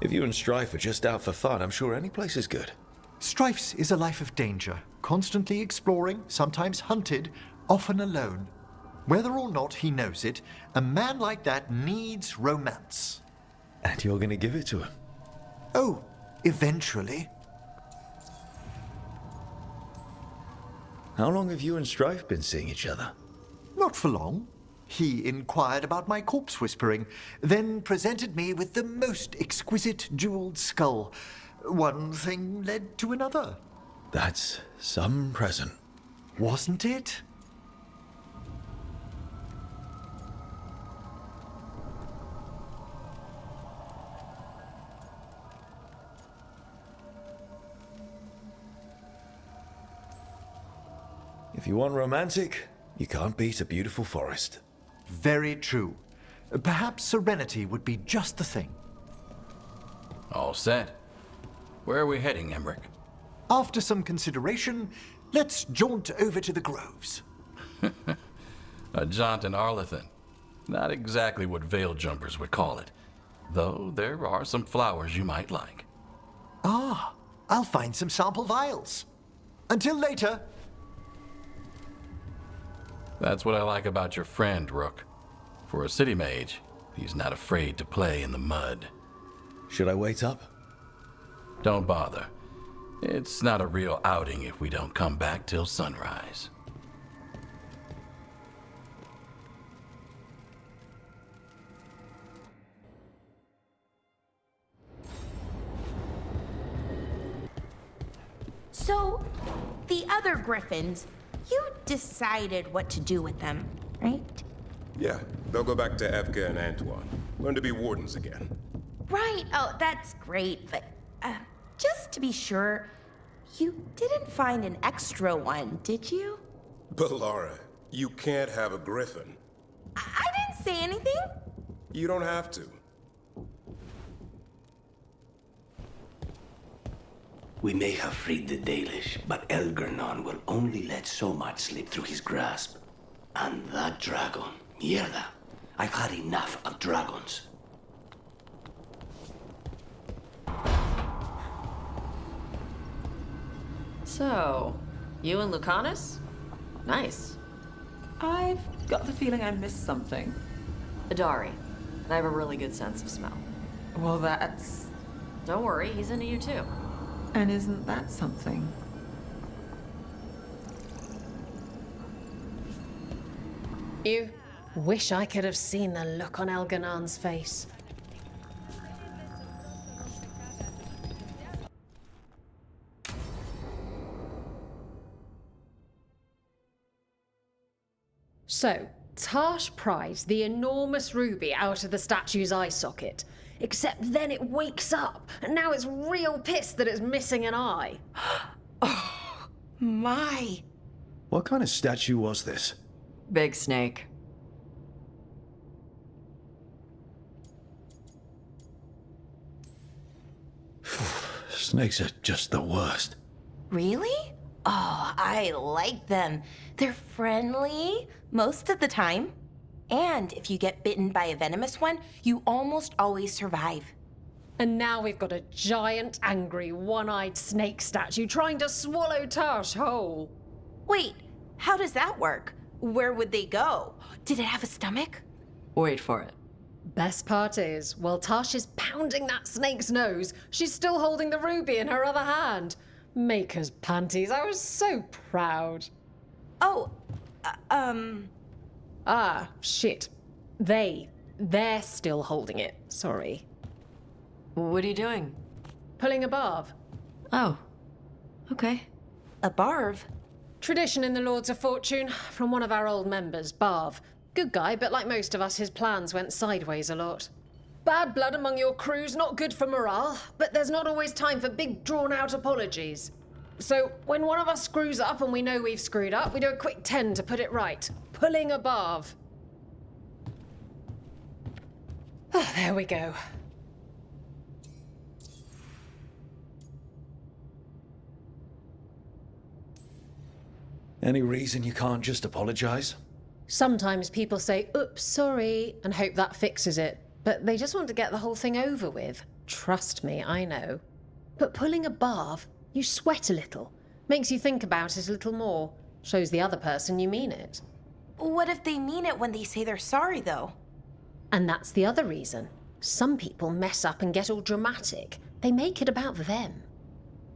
S3: If you and Strife are just out for fun, I'm sure any place is good.
S6: Strife's is a life of danger, constantly exploring, sometimes hunted, often alone. Whether or not he knows it, a man like that needs romance.
S3: And you're gonna give it to him?
S6: Oh, eventually.
S3: How long have you and Strife been seeing each other?
S6: Not for long. He inquired about my corpse whispering, then presented me with the most exquisite jeweled skull. One thing led to another.
S3: That's some present.
S6: Wasn't it?
S3: If you want romantic, you can't beat a beautiful forest.
S6: Very true. Perhaps serenity would be just the thing.
S22: All set. Where are we heading, Emric?
S6: After some consideration, let's jaunt over to the groves.
S22: A jaunt in Arlathan. Not exactly what veil jumpers would call it. Though there are some flowers you might like.
S6: Ah, I'll find some sample vials. Until later.
S22: That's what I like about your friend, Rook. For a city mage, he's not afraid to play in the mud.
S3: Should I wait up?
S22: Don't bother. It's not a real outing if we don't come back till sunrise.
S10: So,
S8: the other griffins, you decided what to do with them, right?
S14: Yeah, they'll go back to Evka and Antoine. Learn to be wardens again.
S8: Right. Oh, that's great. But just to be sure, you didn't find an extra one, did you?
S14: But Laura, you can't have a griffin.
S8: I didn't say anything.
S14: You don't have to.
S20: We may have freed the Dalish, but Elgernon will only let so much slip through his grasp. And that dragon, mierda. I've had enough of dragons.
S2: So, you and Lucanus? Nice.
S4: I've got the feeling I missed something.
S2: Adari. I have a really good sense of smell.
S4: Well, that's...
S2: Don't worry, he's into you too.
S4: And isn't that something?
S23: You wish I could have seen the look on Elganon's face. So, Tarsh prized the enormous ruby out of the statue's eye socket. Except then it wakes up, and now it's real pissed that it's missing an eye.
S8: Oh, my.
S3: What kind of statue was this?
S2: Big snake.
S3: Snakes are just the worst.
S8: Really? Oh, I like them. They're friendly most of the time. And if you get bitten by a venomous one, you almost always survive.
S23: And now we've got a giant, angry, one-eyed snake statue trying to swallow Tarsh whole.
S8: Wait, how does that work? Where would they go? Did it have a stomach?
S2: Wait for it.
S23: Best part is, while Tarsh is pounding that snake's nose, she's still holding the ruby in her other hand. Maker's panties, I was so proud.
S8: Oh,
S23: Ah, shit. They're still holding it. Sorry.
S2: What are you doing?
S23: Pulling a barb.
S2: Oh. Okay.
S8: A barb?
S23: Tradition in the Lords of Fortune, from one of our old members, Barv. Good guy, but like most of us, his plans went sideways a lot. Bad blood among your crew's not good for morale, but there's not always time for big, drawn-out apologies. So, when one of us screws up and we know we've screwed up, we do a quick 10 to put it right. Pulling a barb. Ah, there we go.
S3: Any reason you can't just apologize?
S23: Sometimes people say, oops, sorry, and hope that fixes it. But they just want to get the whole thing over with. Trust me, I know. But pulling a barb, you sweat a little. Makes you think about it a little more. Shows the other person you mean it.
S8: What if they mean it when they say they're sorry, though?
S23: And that's the other reason. Some people mess up and get all dramatic. They make it about them.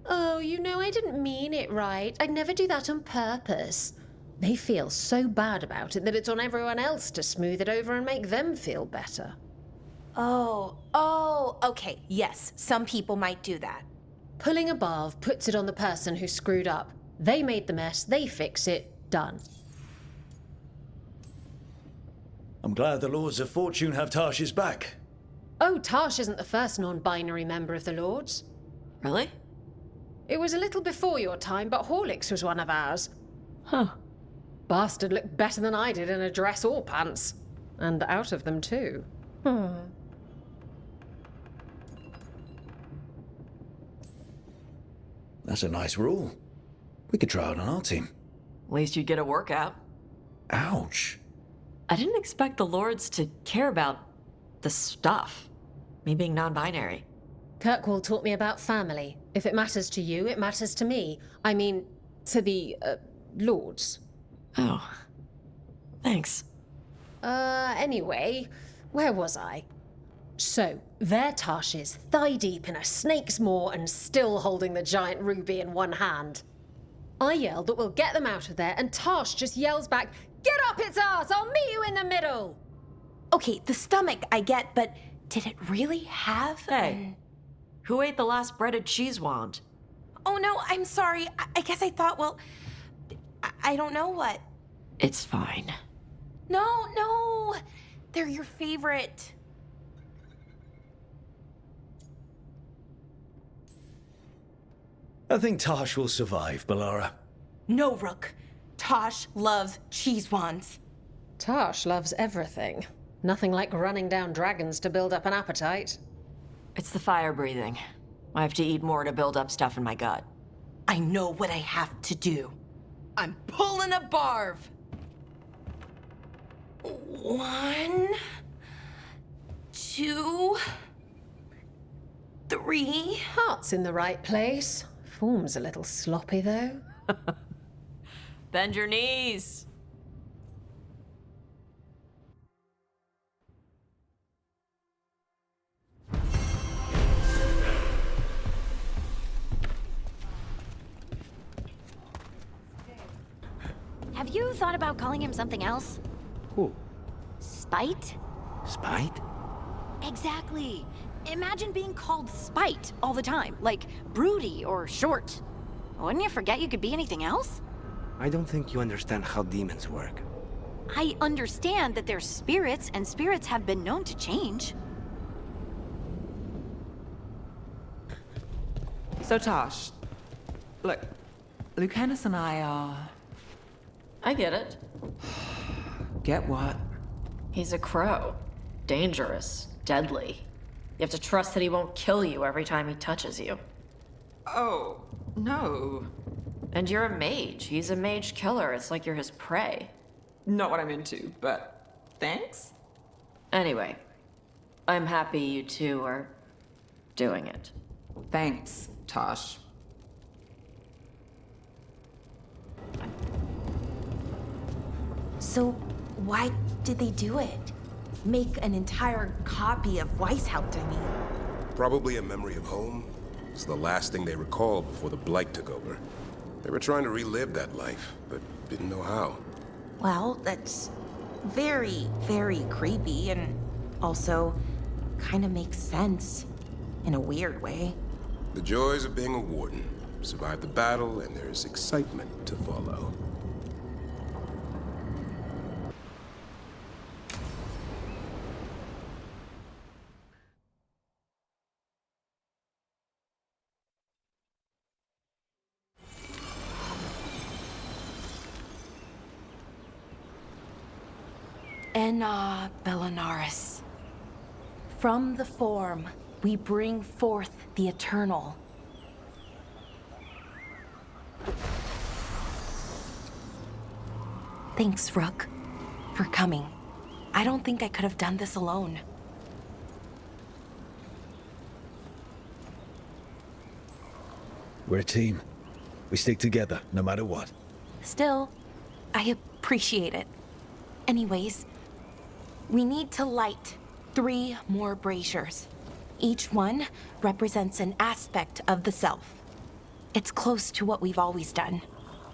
S23: Oh, you know, I didn't mean it right. I'd never do that on purpose. They feel so bad about it that it's on everyone else to smooth it over and make them feel better.
S8: Oh, okay, yes, some people might do that.
S23: Pulling a barb puts it on the person who screwed up. They made the mess, they fix it, done.
S3: I'm glad the Lords of Fortune have Tarsh's back.
S23: Oh, Tarsh isn't the first non-binary member of the Lords.
S2: Really?
S23: It was a little before your time, but Horlicks was one of ours. Huh. Bastard looked better than I did in a dress or pants. And out of them, too.
S3: That's a nice rule. We could try it on our team.
S2: At least you'd get a workout.
S3: Ouch.
S2: I didn't expect the Lords to care about the stuff. Me being non-binary.
S23: Kirkwall taught me about family. If it matters to you, it matters to me. I mean, to the, Lords.
S2: Oh. Thanks.
S23: Anyway, where was I? So, there Tarsh is, thigh-deep in a snake's maw and still holding the giant ruby in one hand. I yelled that we'll get them out of there, and Tarsh just yells back, "Get up its ass! I'll meet you in the middle!"
S8: Okay, the stomach I get, but did it really have
S2: Hey, who ate the last breaded cheese wand?
S8: Oh no, I'm sorry. I guess I thought, well, I don't know what.
S2: It's fine.
S8: No. They're your favorite.
S3: I think Tosh will survive, Balara.
S8: No, Rook. Tosh loves cheese wands.
S23: Tosh loves everything. Nothing like running down dragons to build up an appetite.
S2: It's the fire breathing. I have to eat more to build up stuff in my gut.
S8: I know what I have to do. I'm pulling a barv. 1, 2, 3.
S23: Heart's in the right place. Form's a little sloppy, though.
S2: Bend your knees.
S9: Have you thought about calling him something else?
S20: Who?
S9: Spite?
S20: Spite?
S9: Exactly. Imagine being called Spite all the time, like broody or short. Wouldn't you forget you could be anything else?
S20: I don't think you understand how demons work.
S9: I understand that they're spirits, and spirits have been known to change.
S4: So, Tosh, look, Lucanus and I are...
S2: I get it.
S4: Get what?
S2: He's a crow. Dangerous. Deadly. You have to trust that he won't kill you every time he touches you.
S4: Oh, no.
S2: And you're a mage. He's a mage killer. It's like you're his prey.
S4: Not what I'm into, but thanks?
S2: Anyway, I'm happy you two are doing it.
S4: Thanks, Tosh.
S8: So, why did they do it? Make an entire copy of Weishaupt, I mean.
S14: Probably a memory of home. It's the last thing they recalled before the Blight took over. They were trying to relive that life, but didn't know how.
S8: Well, that's very, very creepy, and also kind of makes sense in a weird way.
S14: The joys of being a warden. Survive the battle, and there's excitement to follow.
S8: Enna Bellinaris. From the form, we bring forth the eternal. Thanks, Rook, for coming. I don't think I could have done this alone.
S3: We're a team. We stick together, no matter what.
S8: Still, I appreciate it. Anyways, we need to light 3 more braziers. Each one represents an aspect of the self. It's close to what we've always done.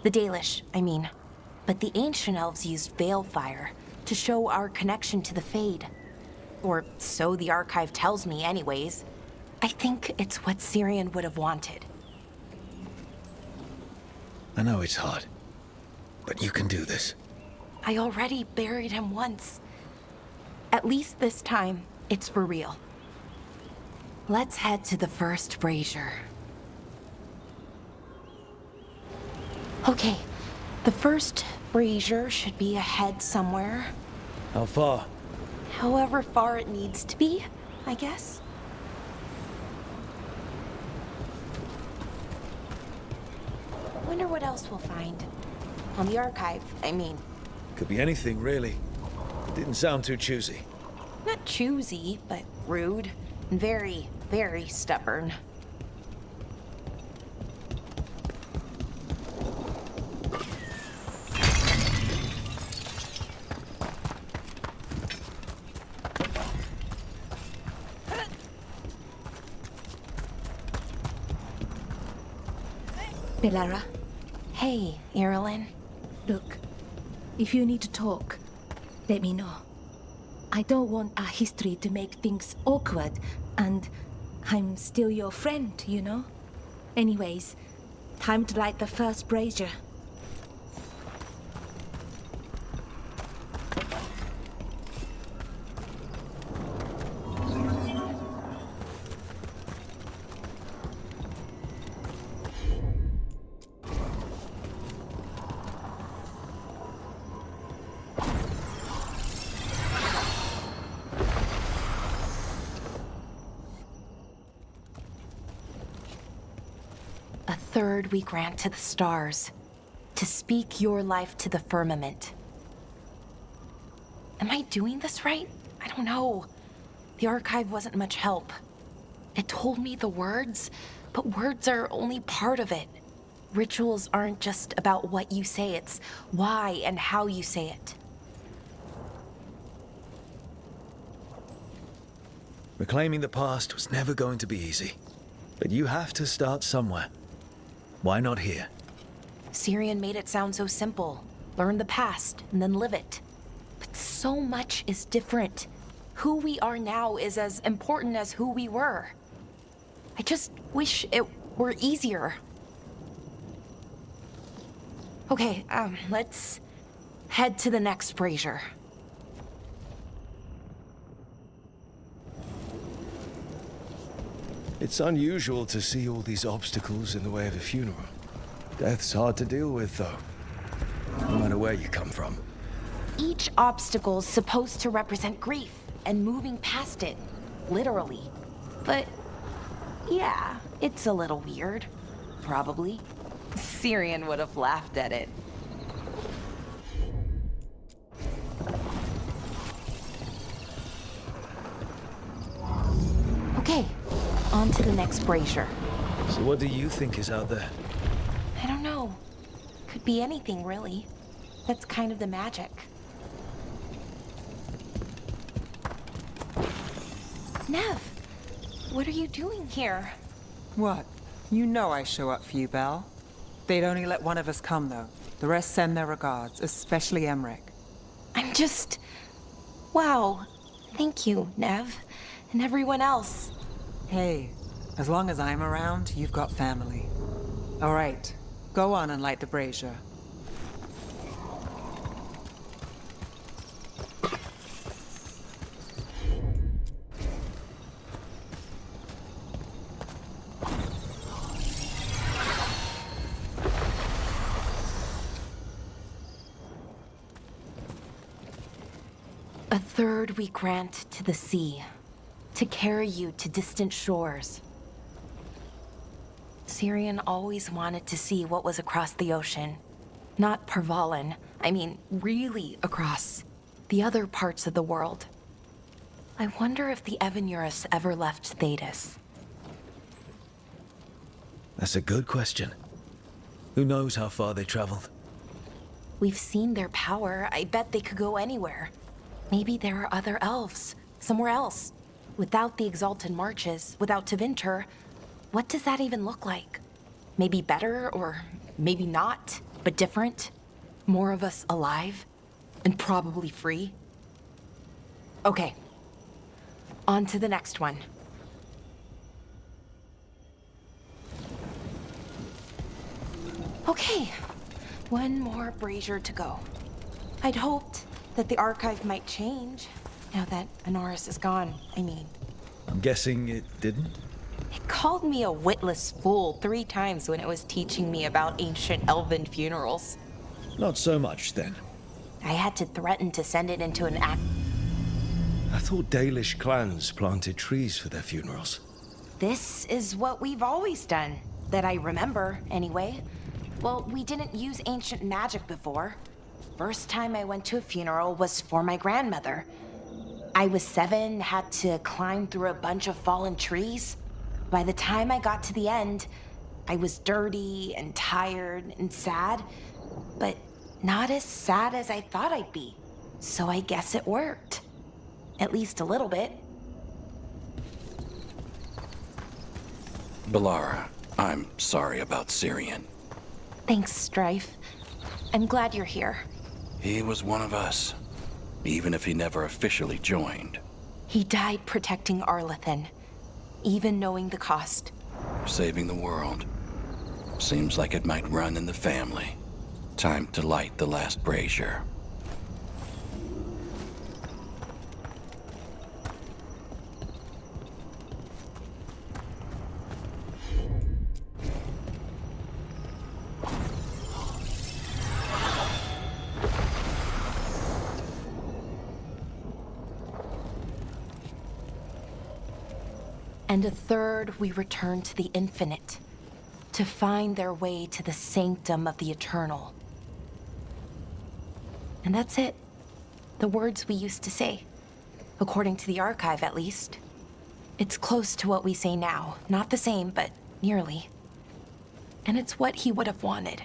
S8: The Dalish, I mean. But the ancient elves used Veilfire to show our connection to the Fade. Or so the archive tells me anyways. I think it's what Syrian would have wanted.
S3: I know it's hard, but you can do this.
S8: I already buried him once. At least this time, it's for real. Let's head to the first brazier. Okay, the first brazier should be ahead somewhere.
S3: How far?
S8: However far it needs to be, I guess. Wonder what else we'll find. On the archive, I mean.
S3: Could be anything, really. Didn't sound too choosy.
S8: Not choosy, but rude. And very, very stubborn.
S10: Balara.
S8: Hey, Irilyn.
S10: Look, if you need to talk, let me know. I don't want our history to make things awkward, and I'm still your friend, you know? Anyways,
S17: Time to light the first brazier.
S8: Third we grant to the stars, to speak your life to the firmament. Am I doing this right? I don't know. The archive wasn't much help. It told me the words, but words are only part of it. Rituals aren't just about what you say, it's why and how you say it.
S3: Reclaiming the past was never going to be easy, but you have to start somewhere. Why not here?
S8: Syrian made it sound so simple. Learn the past and then live it. But so much is different. Who we are now is as important as who we were. I just wish it were easier. Okay, let's head to the next brazier.
S3: It's unusual to see all these obstacles in the way of a funeral. Death's hard to deal with, though, no matter where you come from.
S8: Each obstacle's supposed to represent grief and moving past it, literally. But yeah, it's a little weird. Probably. Syrian would have laughed at it. Okay, on to the next brazier.
S3: So what do you think is out there?
S8: I don't know. Could be anything, really. That's kind of the magic. Nev, what are you doing here?
S4: What? You know I show up for you, Belle. They'd only let one of us come, though. The rest send their regards, especially Emmerich.
S8: I'm just... Wow. Thank you, Nev. And everyone else.
S4: Hey, as long as I'm around, you've got family. All right, go on and light the brazier.
S8: A third we grant to the sea, to carry you to distant shores. Syrian always wanted to see what was across the ocean. Not Pervalin, I mean really across. The other parts of the world. I wonder if the Evanurus ever left Thetis.
S3: That's a good question. Who knows how far they traveled?
S8: We've seen their power. I bet they could go anywhere. Maybe there are other elves, somewhere else. Without the Exalted Marches, without Tevinter, what does that even look like? Maybe better, or maybe not, but different? More of us alive? And probably free? Okay. On to the next one. Okay. One more brazier to go. I'd hoped that the archive might change, now that Honoris is gone, I mean.
S3: I'm guessing it didn't?
S8: It called me a witless fool 3 times when it was teaching me about ancient elven funerals.
S3: Not so much, then.
S8: I had to threaten to send it into an act.
S3: I thought Dalish clans planted trees for their funerals.
S8: This is what we've always done, that I remember, anyway. Well, we didn't use ancient magic before. First time I went to a funeral was for my grandmother. I was 7, had to climb through a bunch of fallen trees. By the time I got to the end, I was dirty and tired and sad, but not as sad as I thought I'd be. So I guess it worked. At least a little bit.
S22: Balara, I'm sorry about Syrian.
S8: Thanks, Strife. I'm glad you're here.
S22: He was one of us, even if he never officially joined.
S8: He died protecting Arlethan, even knowing the cost.
S22: Saving the world. Seems like it might run in the family. Time to light the last brazier.
S8: And a third we return to the infinite, to find their way to the sanctum of the eternal. And that's it. The words we used to say. According to the archive, at least. It's close to what we say now. Not the same, but nearly. And it's what he would have wanted.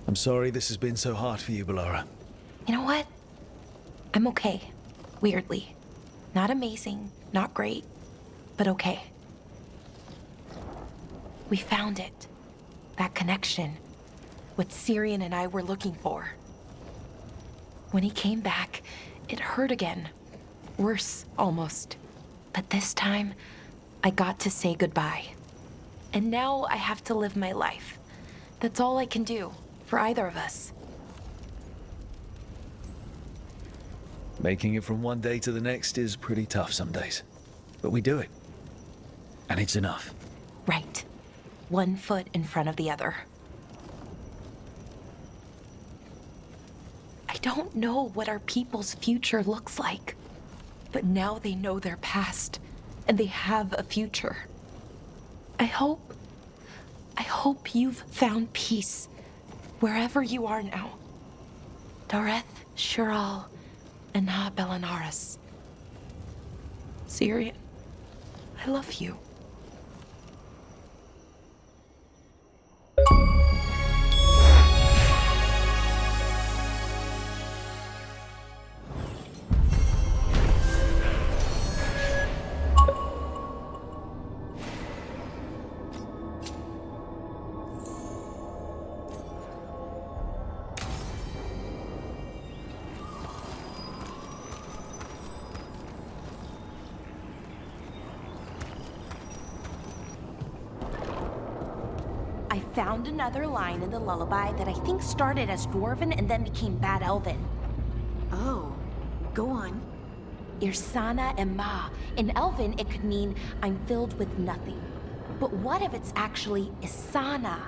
S3: I'm sorry this has been so hard for you, Bellara.
S8: You know what? I'm okay. Weirdly. Not amazing, not great, but okay. We found it. That connection. What Syrian and I were looking for. When he came back, it hurt again. Worse, almost. But this time, I got to say goodbye. And now I have to live my life. That's all I can do, for either of us.
S3: Making it from one day to the next is pretty tough some days. But we do it. And it's enough.
S8: Right. One foot in front of the other. I don't know what our people's future looks like. But now they know their past. And they have a future. I hope you've found peace. Wherever you are now. Dareth, Shiral, and Ha Belanaris. Syrian, I love you. I found another line in the lullaby that I think started as Dwarven and then became Bad Elven.
S9: Oh, go on.
S8: Irsana Emma. In Elven, it could mean I'm filled with nothing. But what if it's actually Isana?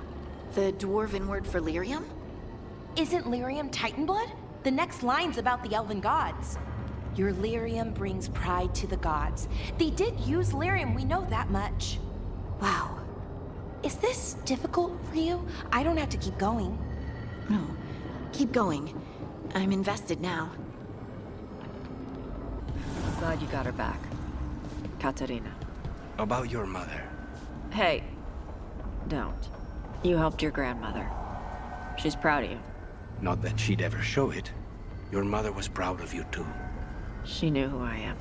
S9: The Dwarven word for lyrium?
S8: Isn't lyrium Titanblood? The next line's about the Elven gods. Your lyrium brings pride to the gods. They did use lyrium, we know that much.
S9: Wow.
S8: Is this difficult for you? I don't have to keep going.
S9: No, keep going. I'm invested now.
S2: Glad you got her back. Katarina.
S5: About your mother.
S2: Hey, don't. You helped your grandmother. She's proud of you.
S5: Not that she'd ever show it. Your mother was proud of you too.
S2: She knew who I am.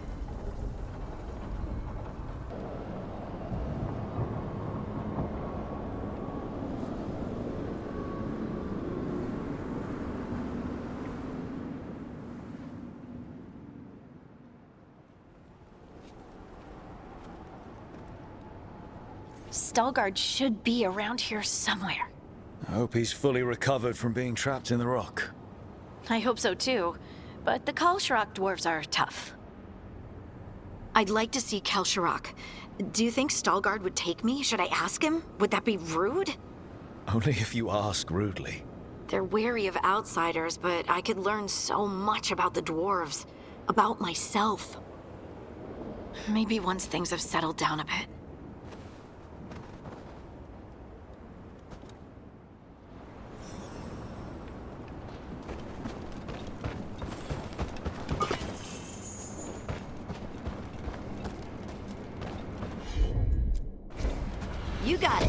S9: Veilguard should be around here somewhere.
S3: I hope he's fully recovered from being trapped in the rock.
S9: I hope so too, but the Kalsharak dwarves are tough. I'd like to see Kalsharak. Do you think Veilguard would take me? Should I ask him? Would that be rude?
S3: Only if you ask rudely.
S9: They're wary of outsiders, but I could learn so much about the dwarves. About myself. Maybe once things have settled down a bit. You got it.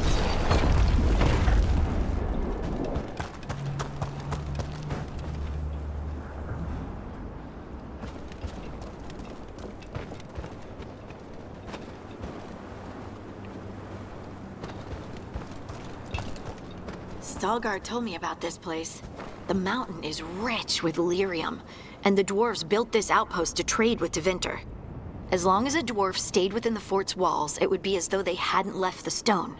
S9: Veilguard told me about this place. The mountain is rich with lyrium, and the dwarves built this outpost to trade with Tevinter. As long as a dwarf stayed within the fort's walls, it would be as though they hadn't left the stone.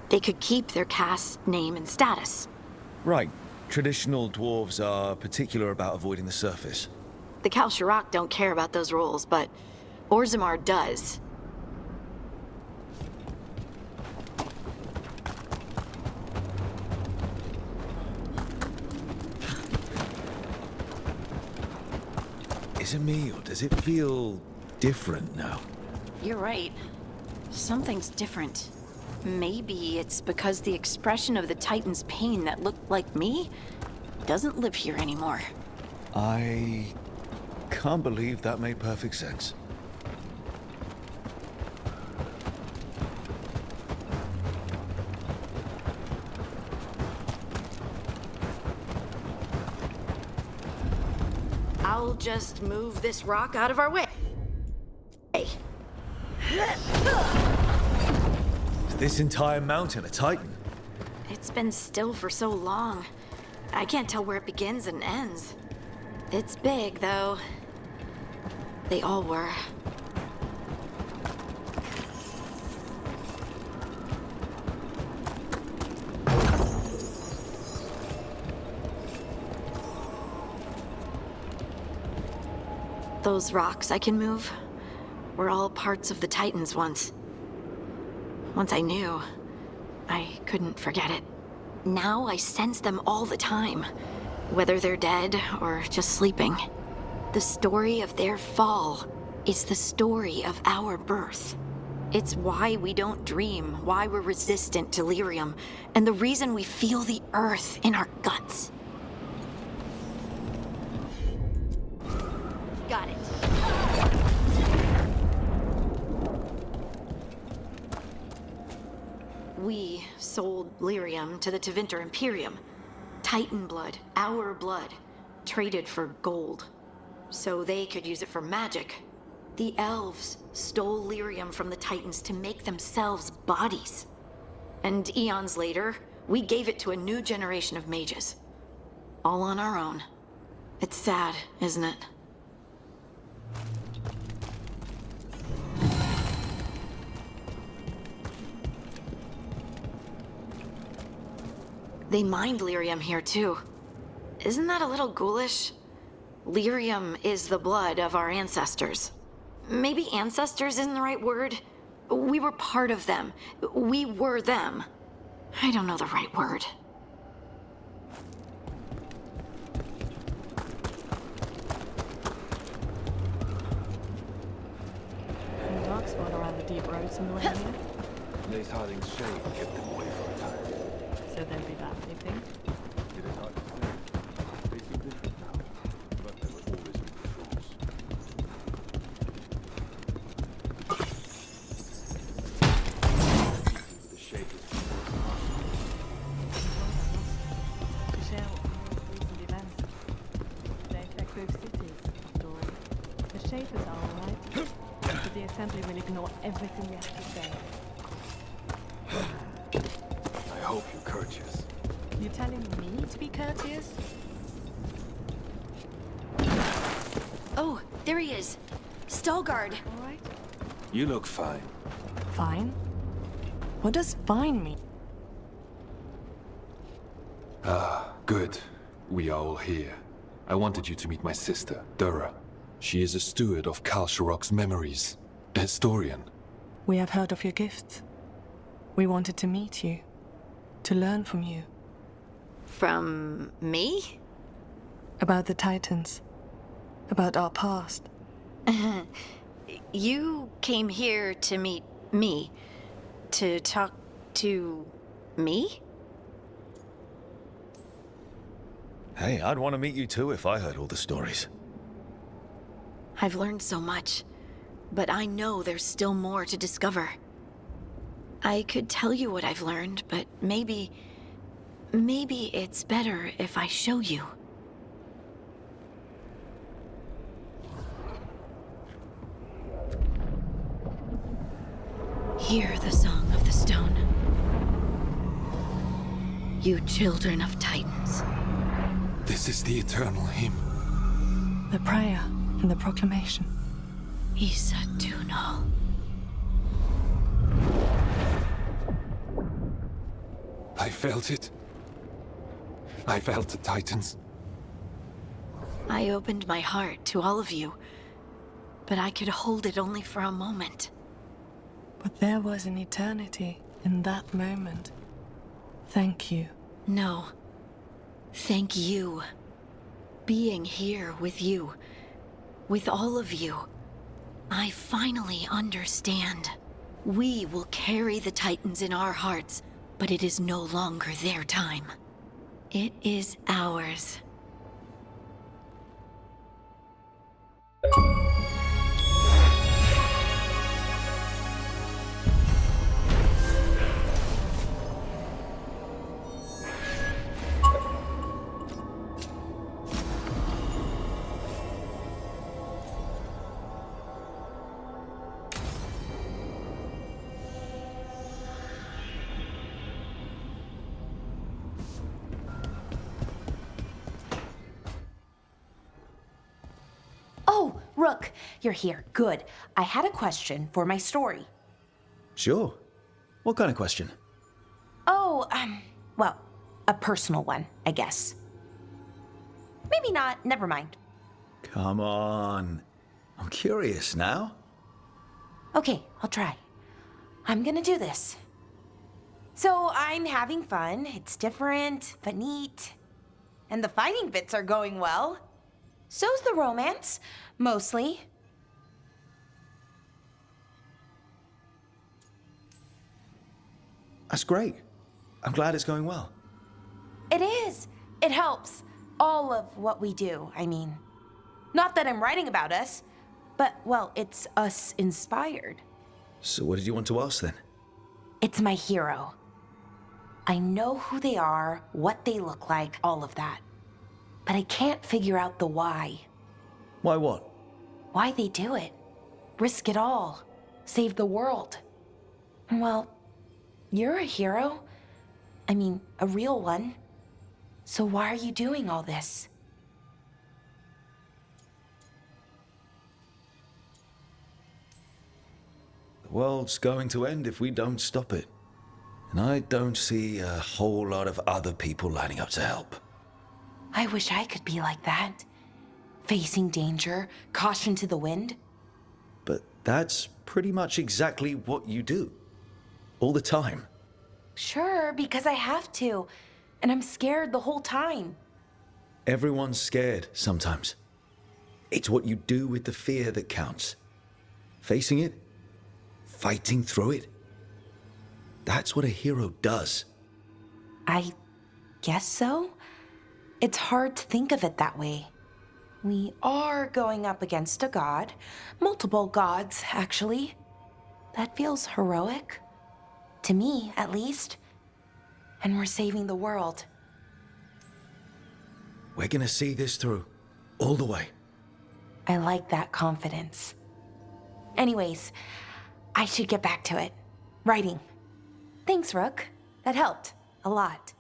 S9: They could keep their caste, name, and status.
S3: Right. Traditional dwarves are particular about avoiding the surface.
S9: The Kalsharak don't care about those rules, but Orzammar does.
S3: Is it me, or does it feel different now?
S9: You're right. Something's different. Maybe it's because the expression of the Titan's pain that looked like me doesn't live here anymore.
S3: I can't believe that made perfect sense.
S9: I'll just move this rock out of our way. Hey.
S3: Is this entire mountain a Titan?
S9: It's been still for so long. I can't tell where it begins and ends. It's big, though. They all were. Those rocks I can move were all parts of the Titans once. Once I knew, I couldn't forget it. Now I sense them all the time, whether they're dead or just sleeping. The story of their fall is the story of our birth. It's why we don't dream, why we're resistant to lyrium, and the reason we feel the earth in our guts. Got it. We sold lyrium to the Tevinter Imperium. Titan blood, our blood, traded for gold. So they could use it for magic. The elves stole lyrium from the Titans to make themselves bodies. And eons later, we gave it to a new generation of mages. All on our own. It's sad, isn't it? They mined lyrium here, too. Isn't that a little ghoulish? Lyrium is the blood of our ancestors. Maybe ancestors isn't the right word. We were part of them. We were them. I don't know the right word.
S1: Any dark spot around the deep roads on the way here?
S11: Lace Harding's shade kept them away for a time.
S1: So there'll be that, you think?
S11: It is hard to say. They seem different now, but they were always in patrols. The shape is
S1: To share recent events. They affect both cities, after all. The Shapers are alright, but the Assembly will ignore everything we have to say.
S11: I hope you're courteous.
S1: You telling me to be courteous?
S9: Oh, there he is. Stalgard.
S1: All right.
S11: You look fine.
S1: Fine? What does fine mean?
S11: Ah, good. We are all here. I wanted you to meet my sister, Dura. She is a steward of Kalsharak's memories. A historian.
S1: We have heard of your gifts. We wanted to meet you. To learn from you.
S9: From me?
S1: About the Titans. About our past.
S9: You came here to meet me. To talk to me?
S3: Hey, I'd want to meet you too if I heard all the stories.
S9: I've learned so much, but I know there's still more to discover. I could tell you what I've learned, but maybe it's better if I show you. Hear the song of the stone. You children of Titans.
S11: This is the eternal hymn.
S16: The prayer and the proclamation.
S9: Isa Tunal.
S11: I felt it. I felt the Titans.
S9: I opened my heart to all of you, but I could hold it only for a moment.
S16: But there was an eternity in that moment. Thank you.
S9: No. Thank you. Being here with you, with all of you, I finally understand. We will carry the Titans in our hearts, but it is no longer their time. It is ours.
S12: Oh, Rook, you're here. Good. I had a question for my story.
S3: Sure. What kind of question?
S12: Oh, well, a personal one, I guess. Maybe not. Never mind.
S3: Come on. I'm curious now.
S12: Okay, I'll try. I'm gonna do this. So I'm having fun. It's different, but neat. And the fighting bits are going well. So's the romance, mostly.
S3: That's great. I'm glad it's going well.
S12: It is. It helps. All of what we do, I mean. Not that I'm writing about us, but, well, it's us inspired.
S3: So what did you want to ask then?
S12: It's my hero. I know who they are, what they look like, all of that. But I can't figure out the why.
S3: Why what?
S12: Why they do it. Risk it all. Save the world. Well, you're a hero. I mean, a real one. So why are you doing all this?
S3: The world's going to end if we don't stop it. And I don't see a whole lot of other people lining up to help.
S12: I wish I could be like that. Facing danger, caution to the wind.
S3: But that's pretty much exactly what you do. All the time.
S12: Sure, because I have to. And I'm scared the whole time.
S3: Everyone's scared sometimes. It's what you do with the fear that counts. Facing it, fighting through it. That's what a hero does.
S12: I guess so. It's hard to think of it that way. We are going up against a god. Multiple gods, actually. That feels heroic. To me, at least. And we're saving the world.
S3: We're gonna see this through. All the way.
S12: I like that confidence. Anyways, I should get back to it. Writing. Thanks, Rook. That helped. A lot.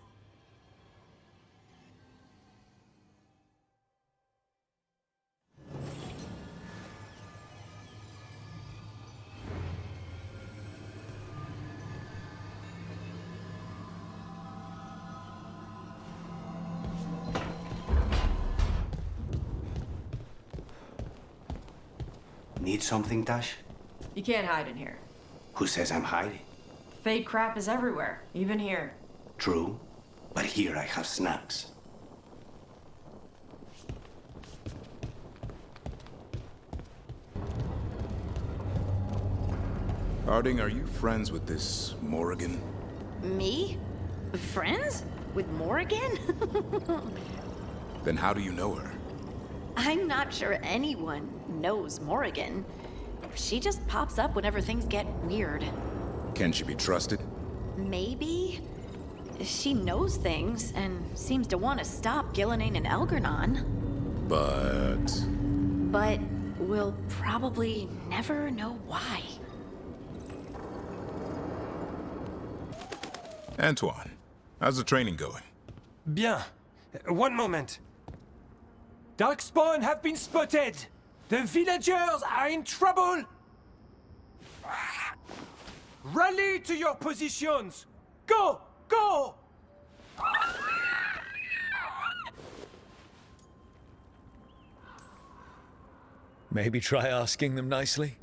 S20: Need something, Tash?
S2: You can't hide in here.
S20: Who says I'm hiding?
S2: Fake crap is everywhere, even here.
S20: True, but here I have snacks.
S7: Harding, are you friends with this Morrigan?
S9: Me? Friends? With Morrigan?
S7: Then how do you know her?
S9: I'm not sure anyone knows Morrigan. She just pops up whenever things get weird.
S7: Can she be trusted?
S9: Maybe? She knows things and seems to want to stop Gillenane and Elgernon. But we'll probably never know why.
S7: Antoine, how's the training going?
S5: Bien. One moment.
S13: Darkspawn have been spotted! The villagers are in trouble! Rally to your positions! Go! Go!
S3: Maybe try asking them nicely?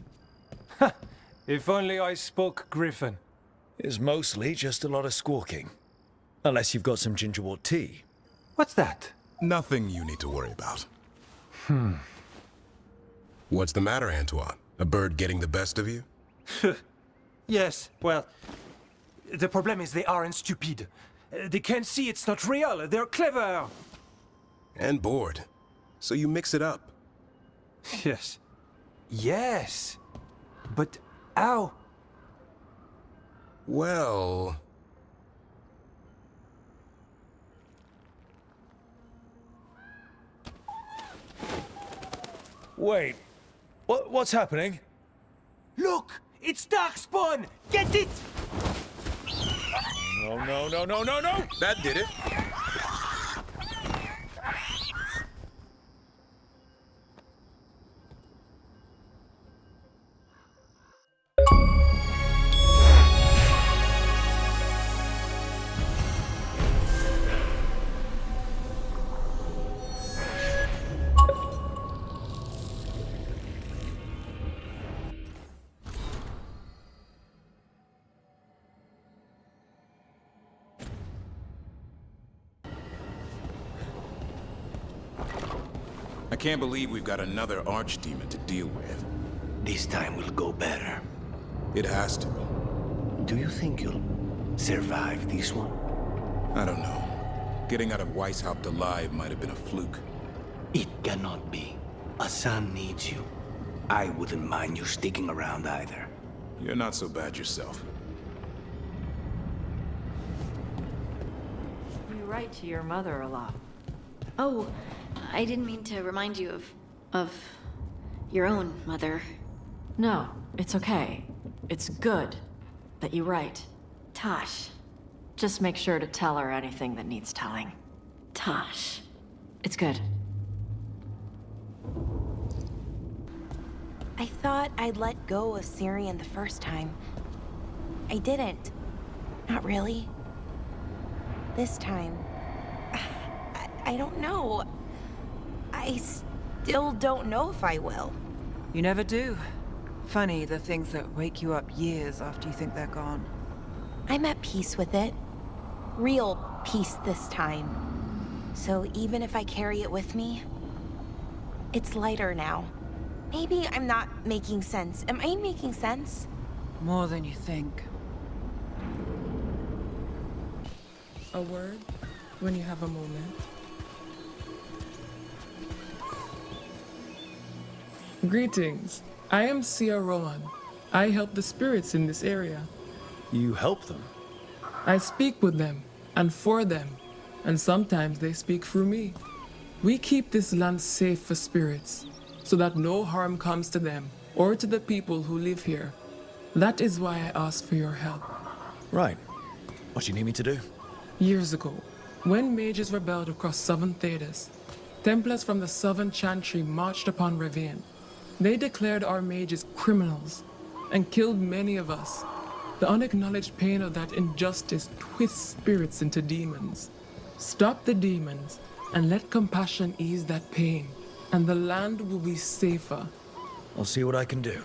S13: If only I spoke Griffin.
S3: It's mostly just a lot of squawking. Unless you've got some gingerwort tea.
S13: What's that?
S14: Nothing you need to worry about. What's the matter, Antoine? A bird getting the best of you?
S13: Yes, well, the problem is they aren't stupid. They can't see it's not real. They're clever.
S14: And bored. So you mix it up.
S13: Yes. Yes. But how?
S14: Well...
S3: Wait. What's happening?
S13: Look! It's Darkspawn! Get it!
S14: No. That did it. I can't believe we've got another archdemon to deal with.
S20: This time will go better.
S14: It has to.
S20: Do you think you'll survive this one?
S14: I don't know. Getting out of Weishaupt alive might have been a fluke.
S20: It cannot be. Asan needs you. I wouldn't mind you sticking around either.
S14: You're not so bad yourself.
S2: You write to your mother a lot.
S9: Oh, I didn't mean to remind you of your own mother.
S2: No, it's okay. It's good that you write.
S9: Tosh.
S2: Just make sure to tell her anything that needs telling.
S9: Tosh.
S2: It's good.
S12: I thought I'd let go of Syrian the first time. I didn't. Not really. This time... I don't know. I still don't know if I will.
S4: You never do. Funny, the things that wake you up years after you think they're gone.
S12: I'm at peace with it. Real peace this time. So even if I carry it with me, it's lighter now. Maybe I'm not making sense. Am I making sense?
S4: More than you think.
S21: A word when you have a moment. Greetings. I am Sia Rowan. I help the spirits in this area.
S3: You help them?
S21: I speak with them and for them, and sometimes they speak through me. We keep this land safe for spirits, so that no harm comes to them or to the people who live here. That is why I ask for your help.
S3: Right. What do you need me to do?
S21: Years ago, when mages rebelled across southern Thedas, Templars from the southern Chantry marched upon Ravine. They declared our mages criminals and killed many of us. The unacknowledged pain of that injustice twists spirits into demons. Stop the demons and let compassion ease that pain, and the land will be safer.
S3: I'll see what I can do.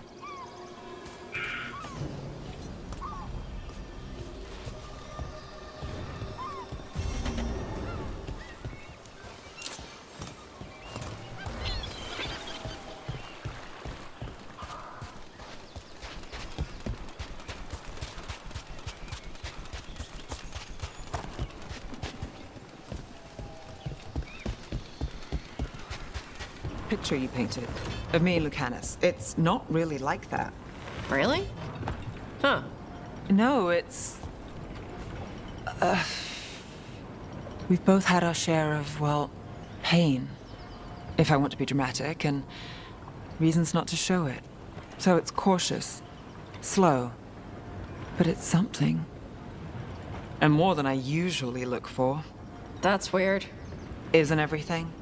S4: Picture you painted of me and Lucanus. It's not really like that.
S2: Really? Huh.
S4: No, it's... we've both had our share of, well, pain, if I want to be dramatic, and reasons not to show it. So it's cautious, slow, but it's something. And more than I usually look for.
S2: That's weird.
S4: Isn't everything?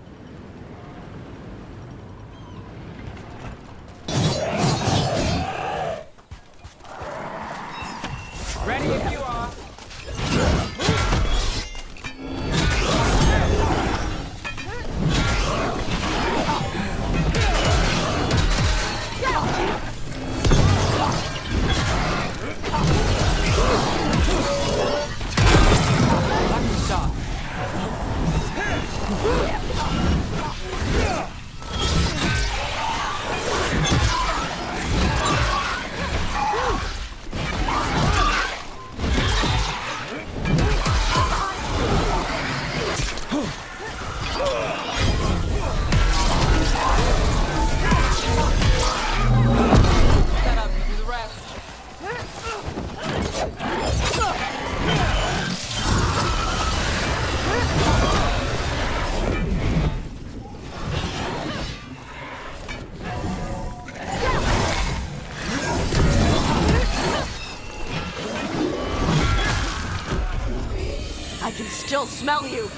S2: I can still smell you.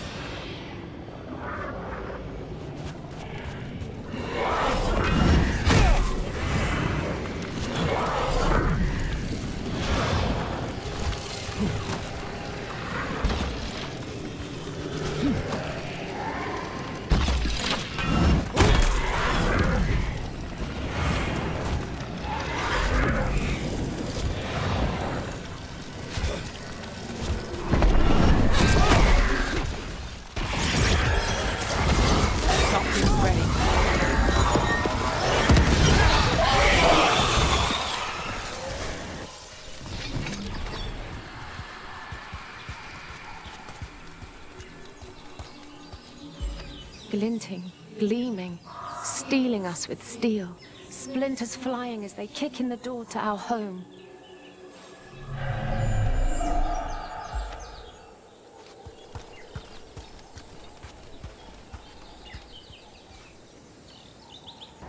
S8: Glinting, gleaming, stealing us with steel. Splinters flying as they kick in the door to our home.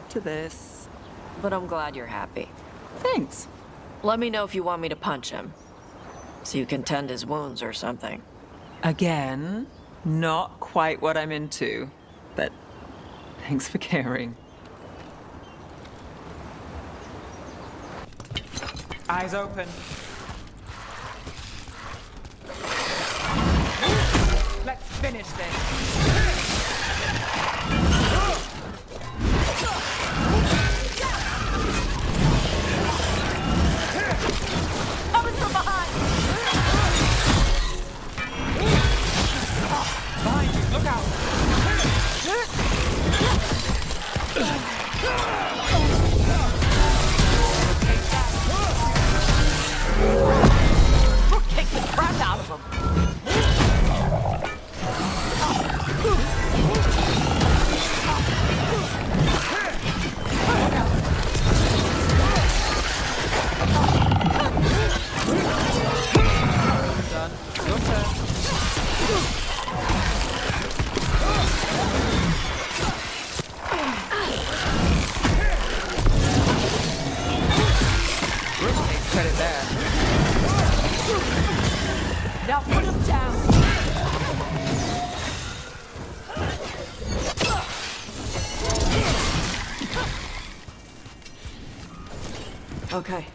S4: To this.
S2: But I'm glad you're happy.
S4: Thanks.
S2: Let me know if you want me to punch him, so you can tend his wounds or something.
S4: Again, not quite what I'm into, but thanks for caring. Eyes open. Let's finish this.
S2: Coming from behind!
S4: Behind you, look out!
S2: We'll kick the crap out of him.
S4: Done. Your turn. Bruce takes credit there.
S2: Now put him down. Okay.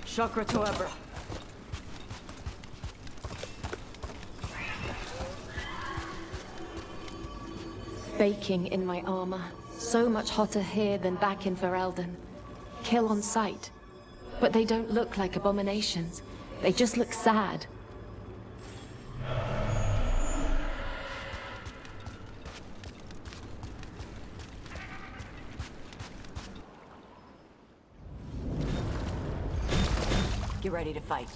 S2: Chakra to Ebra.
S8: Baking in my armor. So much hotter here than back in Ferelden. Kill on sight. But they don't look like abominations. They just look sad.
S2: Get ready to fight.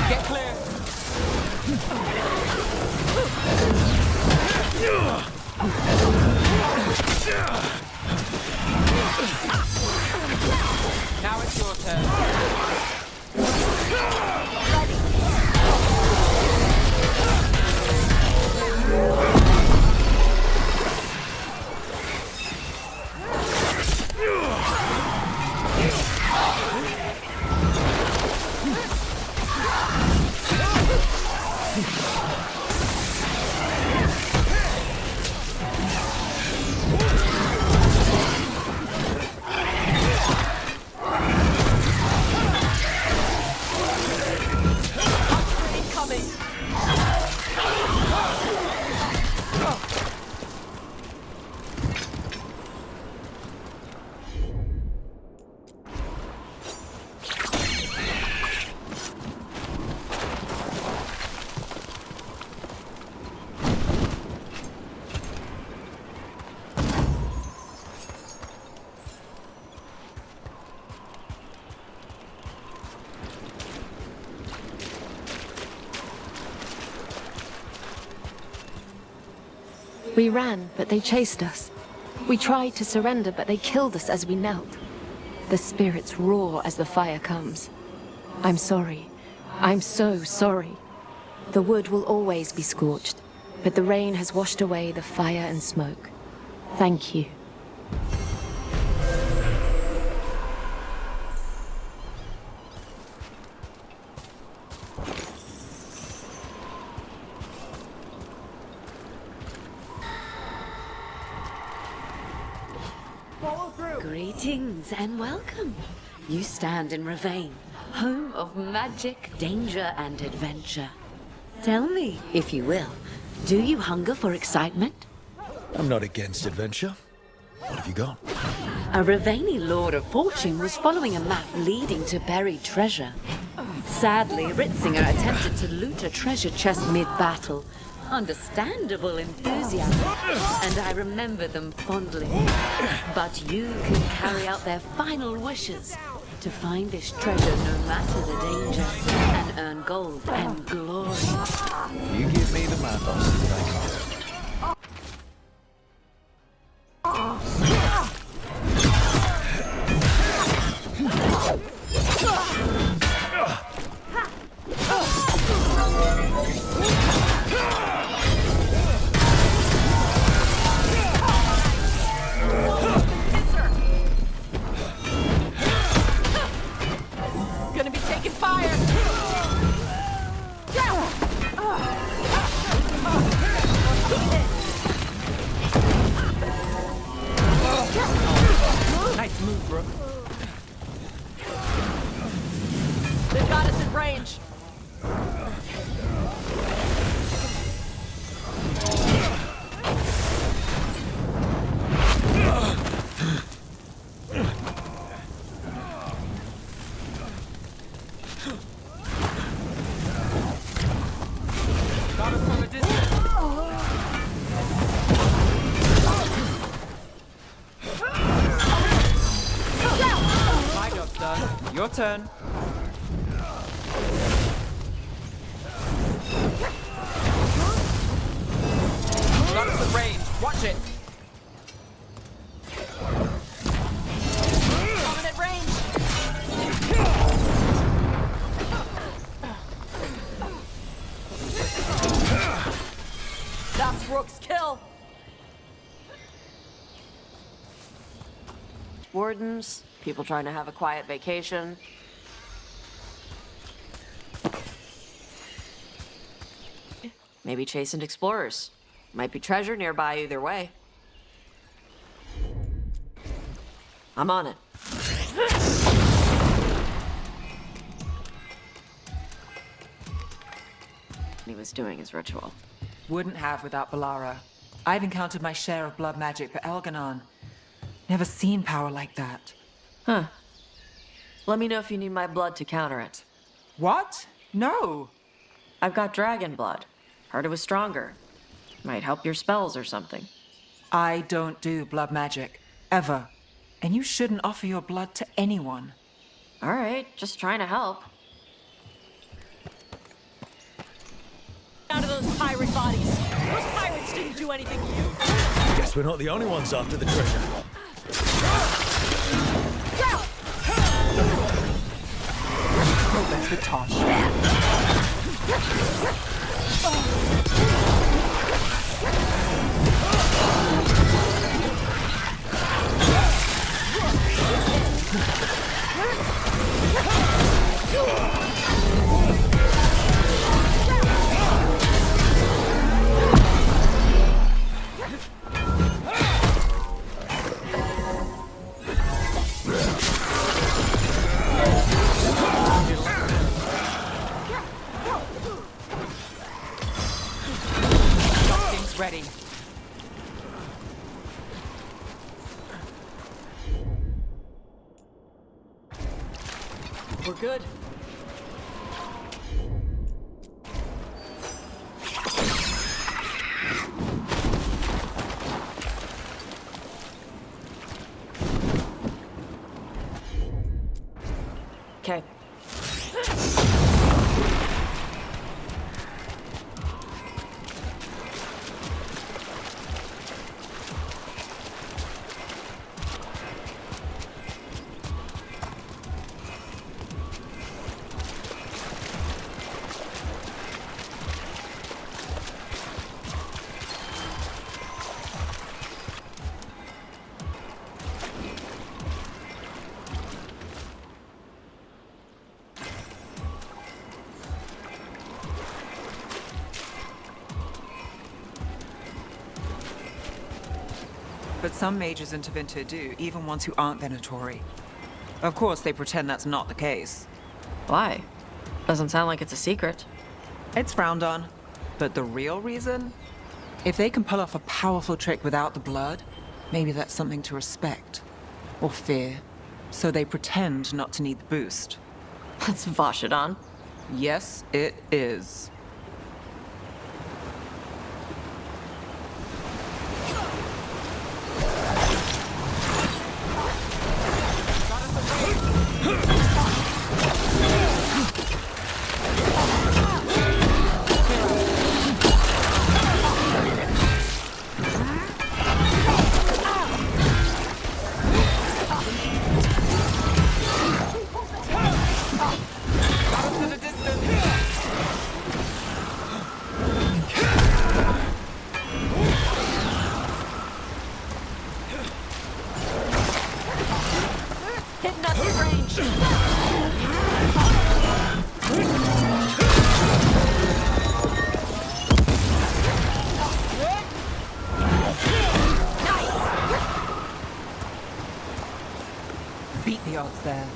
S4: Get clear. Now it's your turn.
S15: We ran, but they chased us. We tried to surrender, but they killed us as we knelt. The spirits roar as the fire comes. I'm sorry. I'm so sorry. The wood will always be scorched, but the rain has washed away the fire and smoke. Thank you.
S18: Greetings and welcome. You stand in Ravane, home of magic, danger, and adventure. Tell me, if you will, do you hunger for excitement?
S3: I'm not against adventure. What have you got?
S18: A Ravani Lord of Fortune was following a map leading to buried treasure. Sadly, Ritzinger attempted to loot a treasure chest mid-battle. Understandable enthusiasm, and I remember them fondly. But you can carry out their final wishes to find this treasure no matter the danger, and earn gold and glory.
S3: You give me the map, I'll see what I got.
S2: Gonna be taking fire!
S4: Nice move, Brooke.
S2: They've got us in range.
S4: Got us from a distance. My job's done. Your turn. Got us at range. Watch it.
S2: Coming at range. That's Rook's kill. Wardens, people trying to have a quiet vacation. Maybe chastened explorers. Might be treasure nearby either way. I'm on it. He was doing his ritual.
S4: Wouldn't have without Balara. I've encountered my share of blood magic, but Elganon, never seen power like that.
S2: Huh. Let me know if you need my blood to counter it.
S4: What? No.
S2: I've got dragon blood. Heard it was stronger. Might help your spells or something.
S4: I don't do blood magic. Ever. And you shouldn't offer your blood to anyone.
S2: All right, just trying to help. Out of those pirate bodies. Those pirates didn't do anything to you.
S3: Guess we're not the only ones after the treasure.
S4: Oh, that's the Tosh. Something's ready.
S2: We're good. Okay.
S4: but some mages in Tevinter do, even ones who aren't Venatori. Of course, they pretend that's not the case.
S2: Why? Doesn't sound like it's a secret.
S4: It's frowned on. But the real reason? If they can pull off a powerful trick without the blood, maybe that's something to respect. Or fear. So they pretend not to need the boost.
S2: That's Vashidon.
S4: Yes, it is.
S2: Hitting us in range.
S4: Beat the odds there.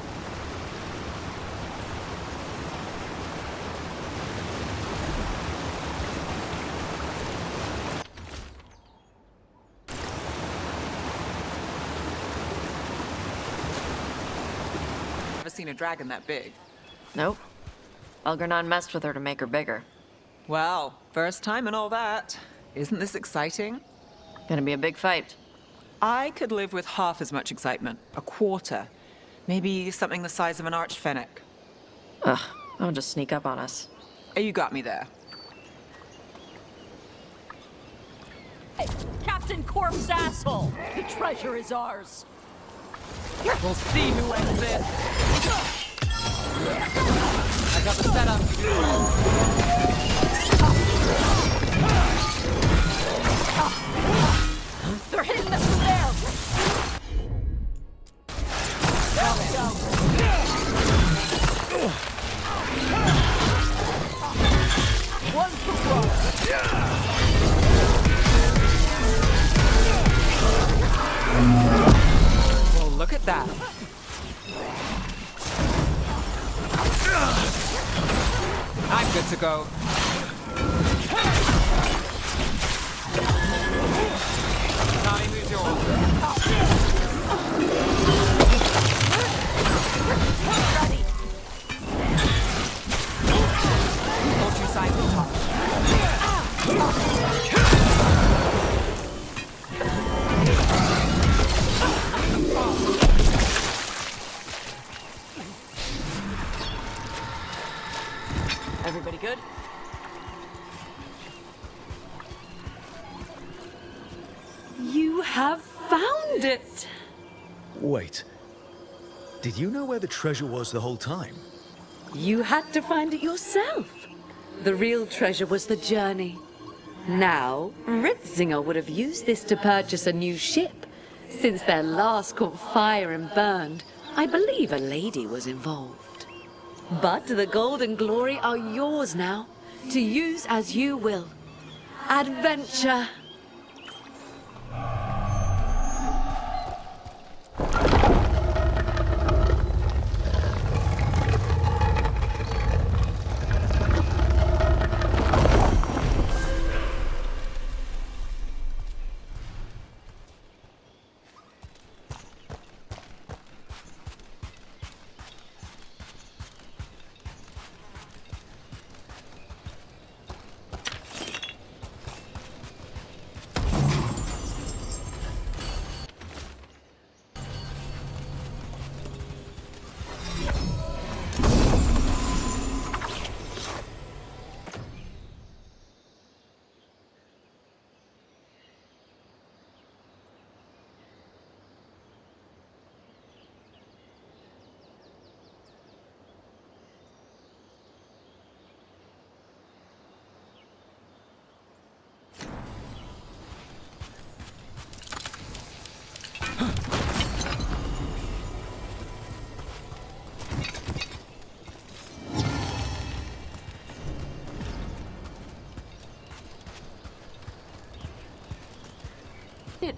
S4: Never seen a dragon that big.
S2: Nope. Algernon messed with her to make her bigger.
S4: Well, first time and all that. Isn't this exciting?
S2: Gonna be a big fight.
S4: I could live with half as much excitement. A quarter. Maybe something the size of an archfennec.
S2: Ugh, don't just sneak up on us.
S4: You got me there.
S18: Hey, Captain Corpse asshole! The treasure is ours.
S4: We'll see who wins this. I got the setup.
S18: They're hitting us from there! One for one.
S4: Well, look at that. I'm good to go. Time is yours.
S18: Ready.
S4: Hold your side to top.
S2: Everybody good?
S18: You have found it!
S3: Wait. Did you know where the treasure was the whole time?
S18: You had to find it yourself. The real treasure was the journey. Now, Ritzinger would have used this to purchase a new ship. Since their last caught fire and burned, I believe a lady was involved. But the gold and glory are yours now, to use as you will. Adventure!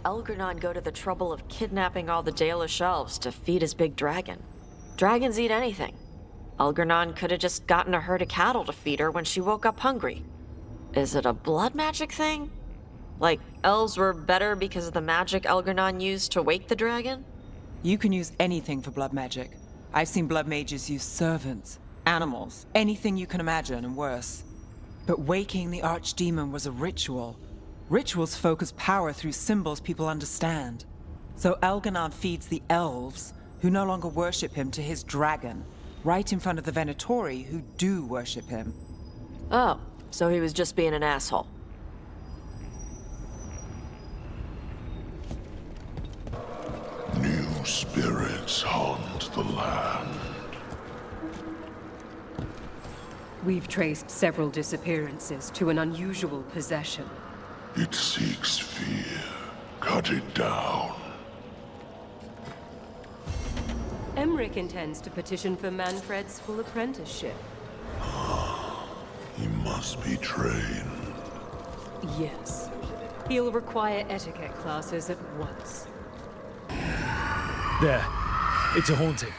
S2: Elgernon go to the trouble of kidnapping all the Dalish elves to feed his big dragon? Dragons eat anything. Elgernon could have just gotten a herd of cattle to feed her when she woke up hungry. Is it a blood magic thing? Like, elves were better because of the magic Elgernon used to wake the dragon?
S4: You can use anything for blood magic. I've seen blood mages use servants, animals, anything you can imagine and worse. But waking the archdemon was a ritual. Rituals focus power through symbols people understand. So Elgernon feeds the elves, who no longer worship him, to his dragon, right in front of the Venatori, who do worship him.
S2: Oh, so he was just being an asshole.
S6: New spirits haunt the land.
S19: We've traced several disappearances to an unusual possession.
S6: It seeks fear. Cut it down.
S19: Emmerich intends to petition for Manfred's full apprenticeship.
S6: He must be trained.
S19: Yes. He'll require etiquette classes at once.
S3: There. It's a haunting.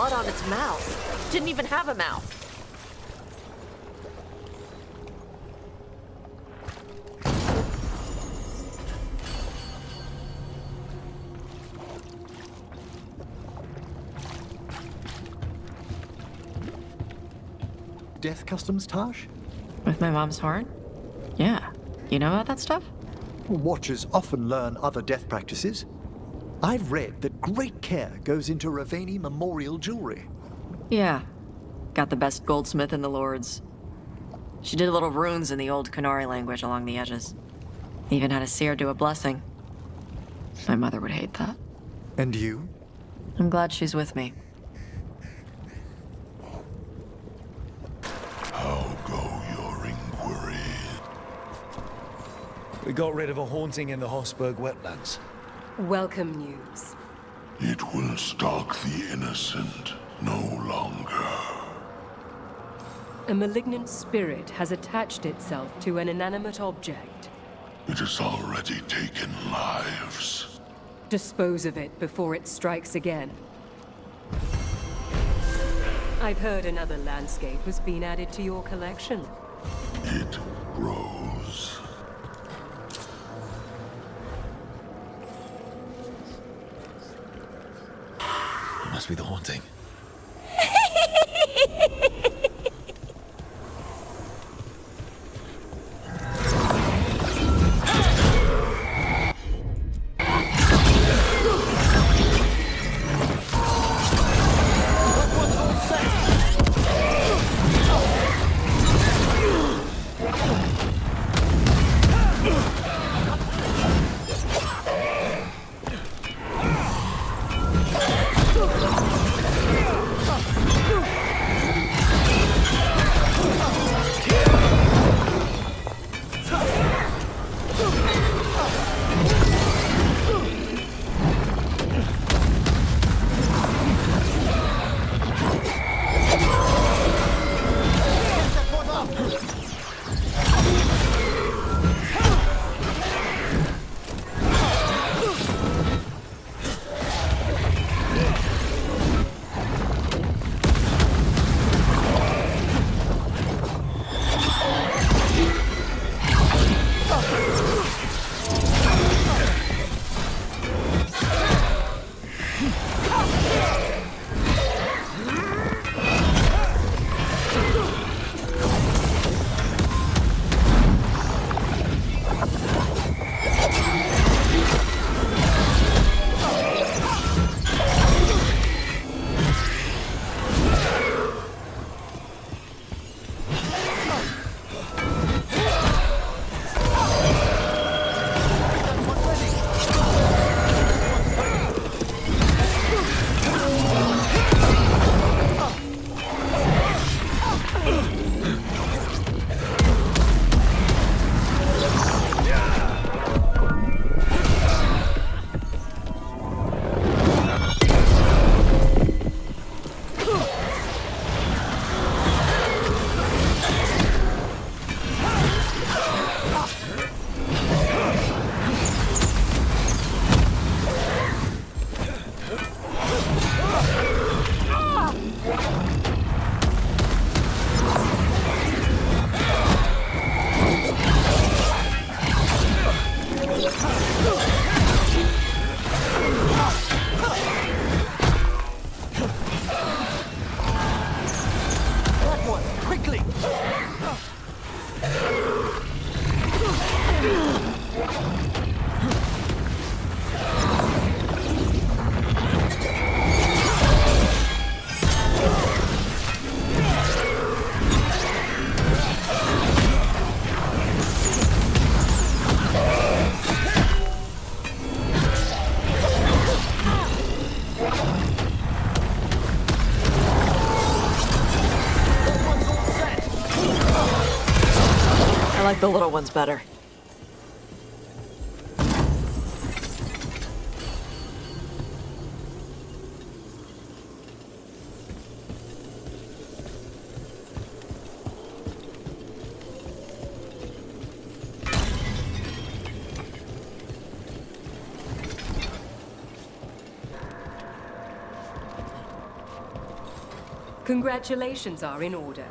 S2: blood on its mouth. Didn't even have a mouth.
S23: Death customs, Tash?
S2: With my mom's horn? Yeah. You know about that stuff?
S23: Watchers often learn other death practices. I've read that great care goes into Ravani memorial jewelry.
S2: Yeah. Got the best goldsmith in the Lords. She did little runes in the old Qunari language along the edges. Even had a seer do a blessing. My mother would hate that.
S23: And you?
S2: I'm glad she's with me.
S6: How go your inquiry?
S3: We got rid of a haunting in the Hossberg wetlands.
S19: Welcome news.
S6: It will stalk the innocent no longer.
S19: A malignant spirit has attached itself to an inanimate object.
S6: It has already taken lives.
S19: Dispose of it before it strikes again. I've heard another landscape has been added to your collection.
S6: It grows.
S3: It must be the haunting.
S2: I like the little ones better.
S19: Congratulations are in order.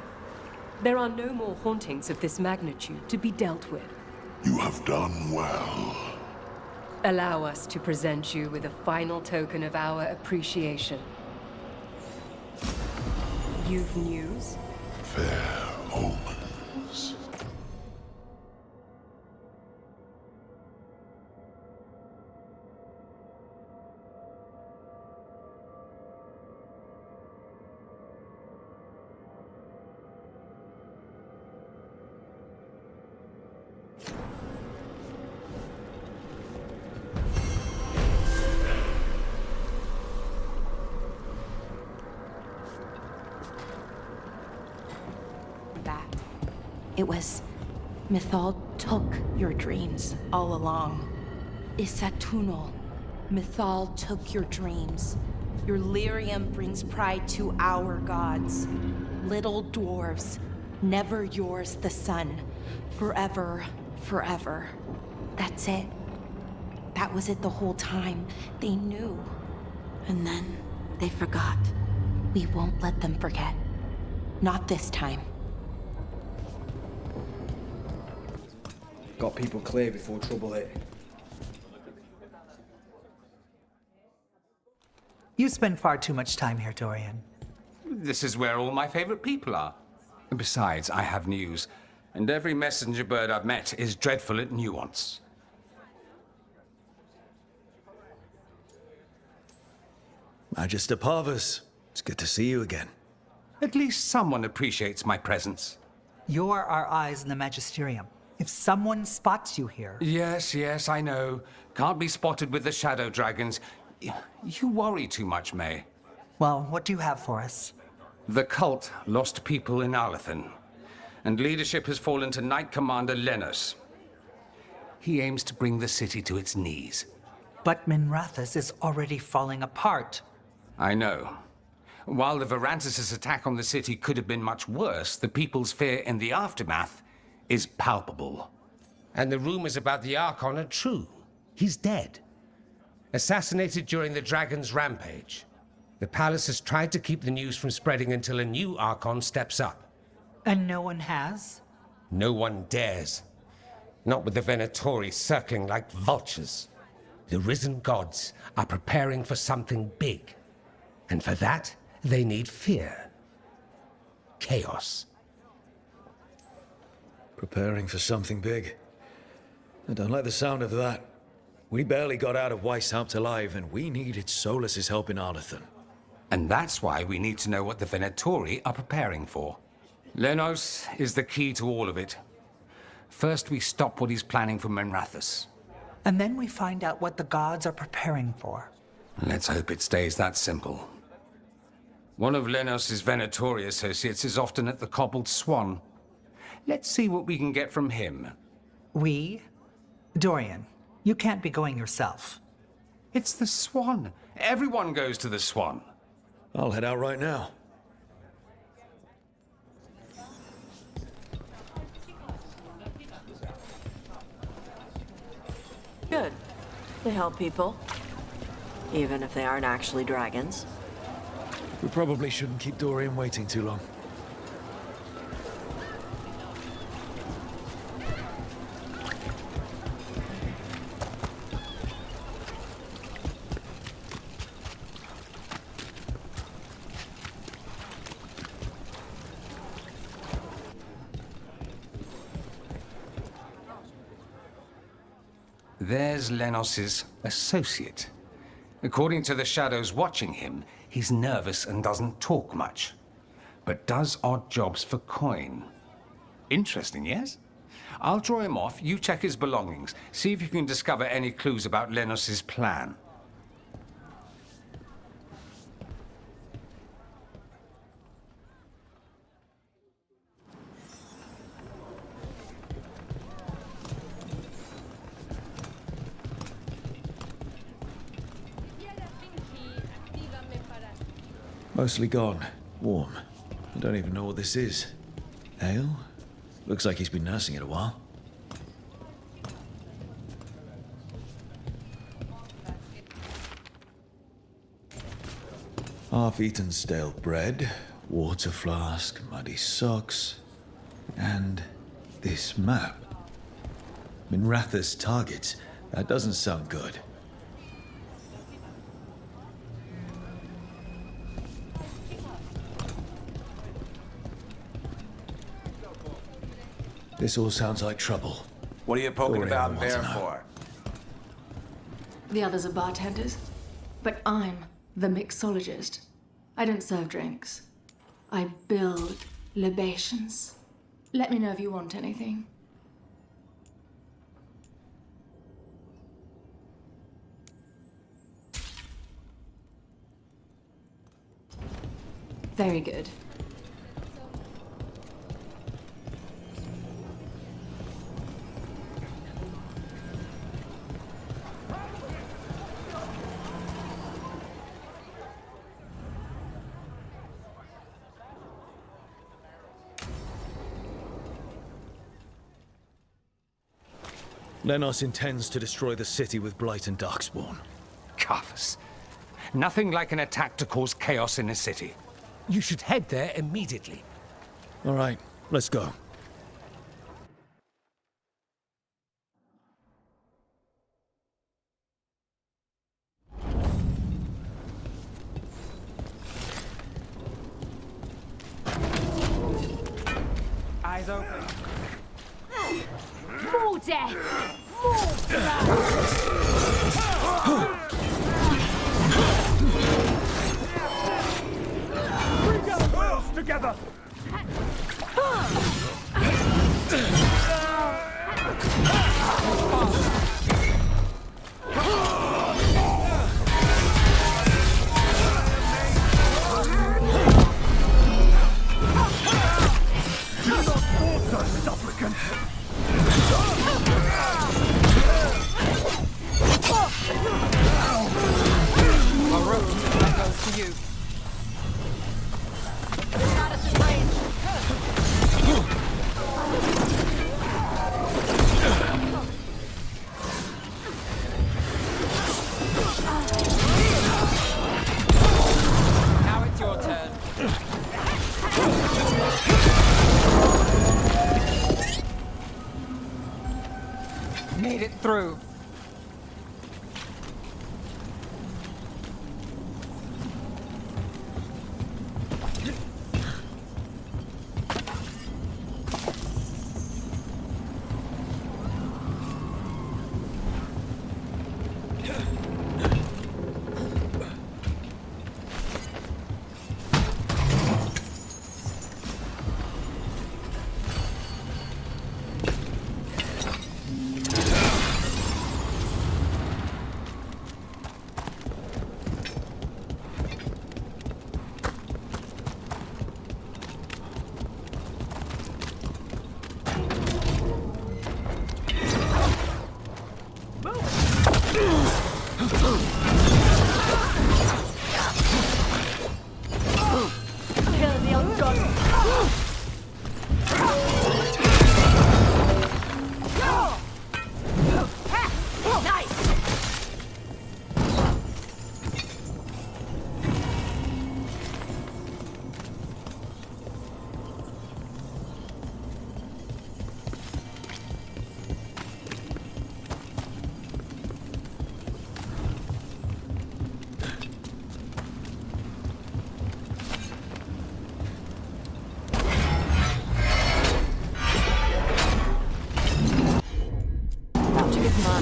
S19: There are no more hauntings of this magnitude to be dealt with.
S6: You have done well.
S19: Allow us to present you with a final token of our appreciation. You've news?
S6: Fair omens.
S12: It was... Mythal took your dreams all along. Isatunal. Mythal took your dreams. Your lyrium brings pride to our gods. Little dwarves, never yours the sun. Forever, forever. That's it. That was it the whole time. They knew.
S9: And then they forgot.
S12: We won't let them forget. Not this time.
S5: Got people clear before trouble hit.
S10: You spend far too much time here, Dorian.
S17: This is where all my favorite people are. Besides, I have news, and every messenger bird I've met is dreadful at nuance.
S3: Magister Parvus, it's good to see you again.
S17: At least someone appreciates my presence.
S10: You're our eyes in the Magisterium. If someone spots you here...
S17: Yes, I know. Can't be spotted with the shadow dragons. You worry too much, May.
S10: Well, what do you have for us?
S17: The cult lost people in Arlethan, and leadership has fallen to Knight Commander Lenos. He aims to bring the city to its knees.
S10: But Minrathous is already falling apart.
S17: I know. While the Varantis' attack on the city could have been much worse, the people's fear in the aftermath is palpable.
S22: And the rumors about the Archon are true. He's dead. Assassinated during the Dragon's rampage. The palace has tried to keep the news from spreading until a new Archon steps up.
S10: And no one has?
S22: No one dares. Not with the Venatori circling like vultures. The risen gods are preparing for something big. And for that, they need fear. Chaos.
S3: Preparing for something big. I don't like the sound of that. We barely got out of Weishaupt alive, and we needed Solus's help in Arlethan.
S17: And that's why we need to know what the Venatori are preparing for. Lenos is the key to all of it. First, we stop what he's planning for Minrathous.
S10: And then we find out what the gods are preparing for.
S17: Let's hope it stays that simple. One of Lenos' Venatori associates is often at the Cobbled Swan. Let's see what we can get from him.
S10: We? Dorian, you can't be going yourself.
S17: It's the Swan. Everyone goes to the Swan.
S3: I'll head out right now.
S2: Good. They help people. Even if they aren't actually dragons.
S3: We probably shouldn't keep Dorian waiting too long.
S17: There's Lenos' associate. According to the shadows watching him, he's nervous and doesn't talk much, but does odd jobs for coin. Interesting, yes? I'll draw him off, you check his belongings, see if you can discover any clues about Lenos' plan.
S3: Mostly gone. Warm. I don't even know what this is. Ale? Looks like he's been nursing it a while. Half-eaten stale bread, water flask, muddy socks, and this map. Minrathous targets. That doesn't sound good. This all sounds like trouble.
S20: What are you poking
S3: Dorian
S20: about
S3: wants
S20: there
S3: to know.
S20: for?
S24: The others are bartenders, but I'm the mixologist. I don't serve drinks. I build libations. Let me know if you want anything. Very good.
S3: Lenos intends to destroy the city with Blight and Darkspawn.
S17: Carthus. Nothing like an attack to cause chaos in a city.
S22: You should head there immediately.
S3: All right, let's go.
S4: Eyes open.
S1: More death! More blood!
S13: Bring our wills together!
S6: Do not falter, supplicant!
S4: Maroon, that goes to you. Now it's your turn. Made it through.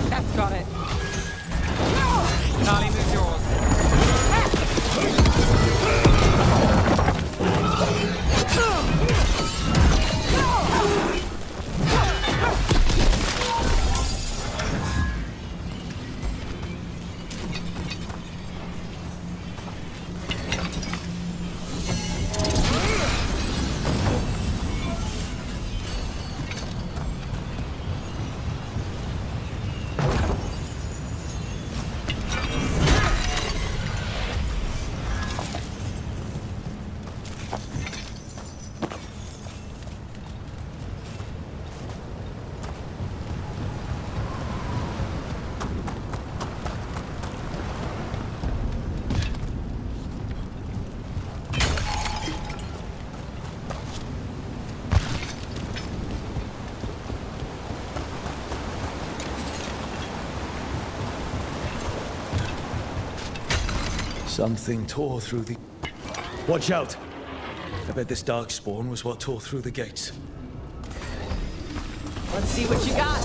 S4: That's got it. Nali, move yours.
S3: Something tore through the... Watch out! I bet this darkspawn was what tore through the gates.
S4: Let's see what you got.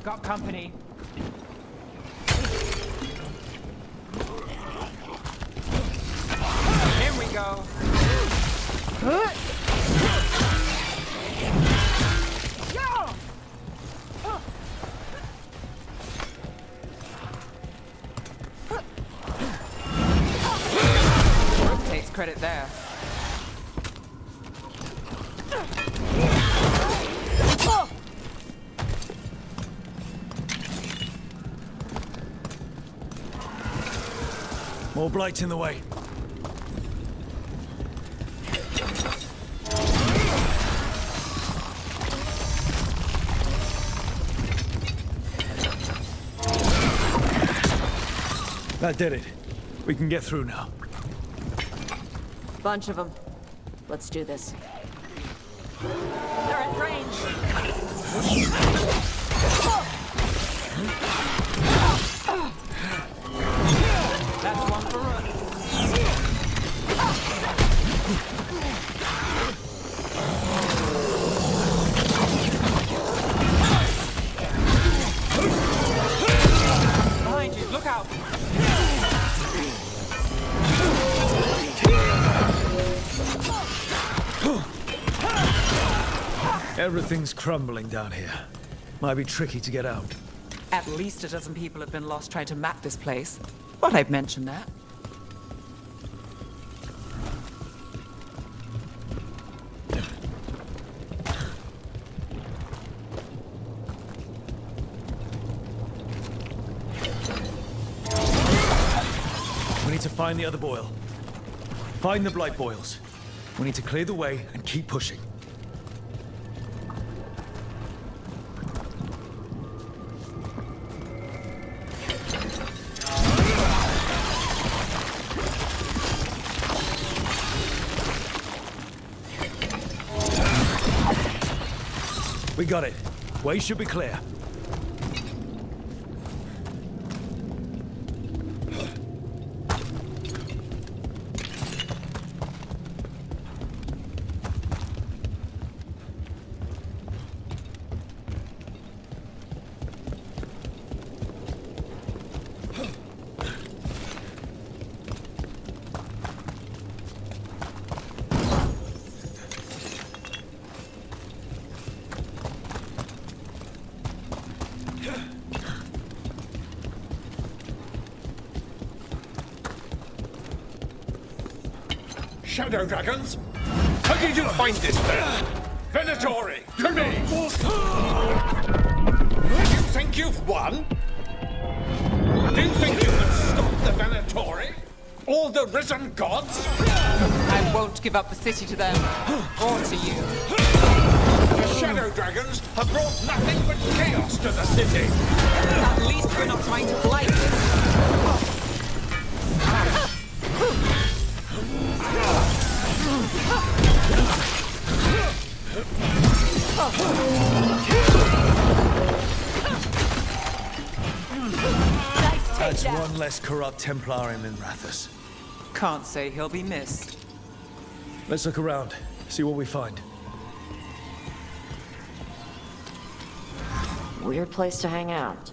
S4: Got company. credit there.
S3: More blights in the way. That did it. We can get through now.
S2: Bunch of them. Let's do this. They're at range.
S4: That's one for us. Behind you, look out!
S3: Everything's crumbling down here. Might be tricky to get out.
S4: At least a dozen people have been lost trying to map this place. But I've mentioned that.
S3: We need to find the other boil. Find the blight boils. We need to clear the way and keep pushing. We got it. Way should be clear.
S7: Shadow dragons? How did you find this then? Venatori, to me! Do you think you've won? Do you think you can stop the Venatori? All the risen gods?
S4: I won't give up the city to them, or to you.
S7: The Shadow Dragons have brought nothing but chaos to the city!
S4: At least we're not trying to blight it.
S3: That's one less corrupt Templarian in Rathus.
S4: Can't say he'll be missed.
S3: Let's look around, see what we find.
S2: Weird place to hang out.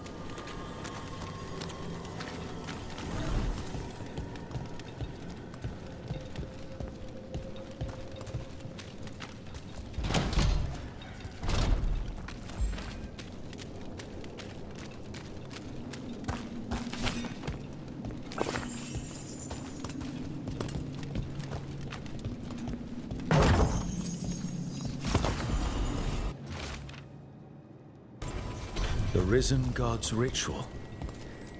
S3: The Risen God's ritual.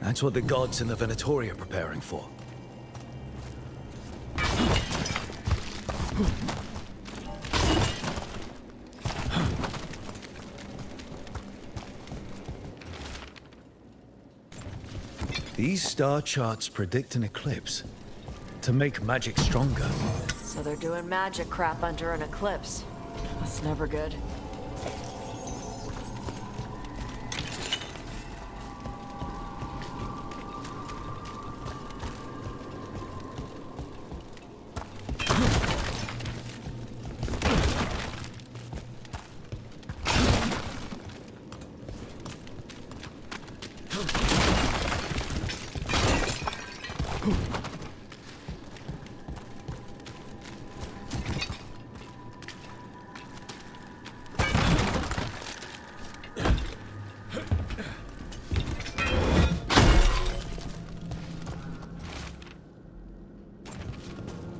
S3: That's what the gods in the Venatori are preparing for. These star charts predict an eclipse to make magic stronger.
S2: So they're doing magic crap under an eclipse. That's never good.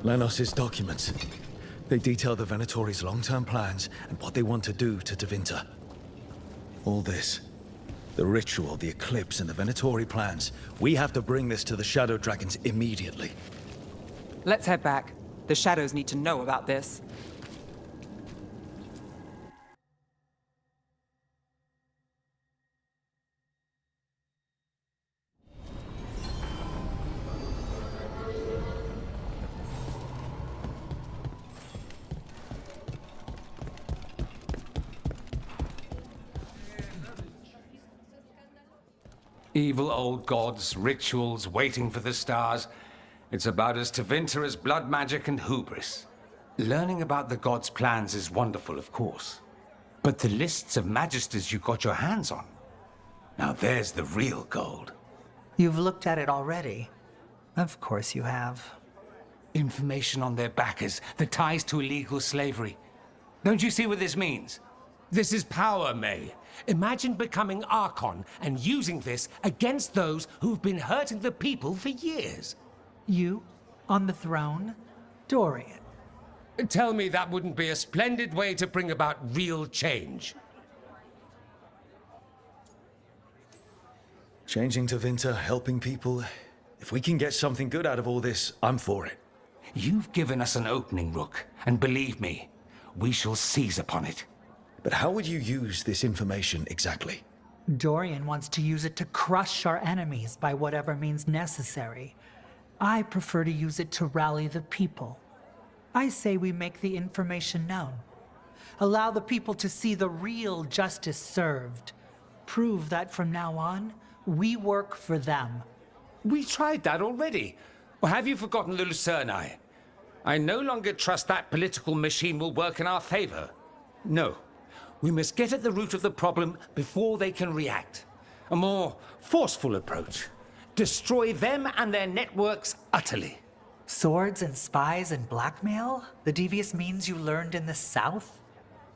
S3: Lenos's documents. They detail the Venatori's long-term plans and what they want to do to Tevinter. All this, the ritual, the eclipse, and the Venatori plans, we have to bring this to the Shadow Dragons immediately.
S4: Let's head back. The Shadows need to know about this.
S17: Evil old gods, rituals, waiting for the stars. It's about as Tevinter as blood magic and hubris. Learning about the gods' plans is wonderful, of course. But the lists of magisters you got your hands on, now there's the real gold.
S10: You've looked at it already. Of course you have.
S17: Information on their backers, the ties to illegal slavery. Don't you see what this means? This is power, May. Imagine becoming Archon and using this against those who've been hurting the people for years.
S10: You? On the throne? Dorian.
S17: Tell me that wouldn't be a splendid way to bring about real change.
S3: Changing Tevinter, helping people. If we can get something good out of all this, I'm for it.
S17: You've given us an opening, Rook, and believe me, we shall seize upon it.
S3: But how would you use this information exactly?
S10: Dorian wants to use it to crush our enemies by whatever means necessary. I prefer to use it to rally the people. I say we make the information known. Allow the people to see the real justice served. Prove that from now on, we work for them.
S17: We tried that already. Or have you forgotten the Lucerni? I no longer trust that political machine will work in our favor. No. We must get at the root of the problem before they can react. A more forceful approach. Destroy them and their networks utterly.
S10: Swords and spies and blackmail? The devious means you learned in the South?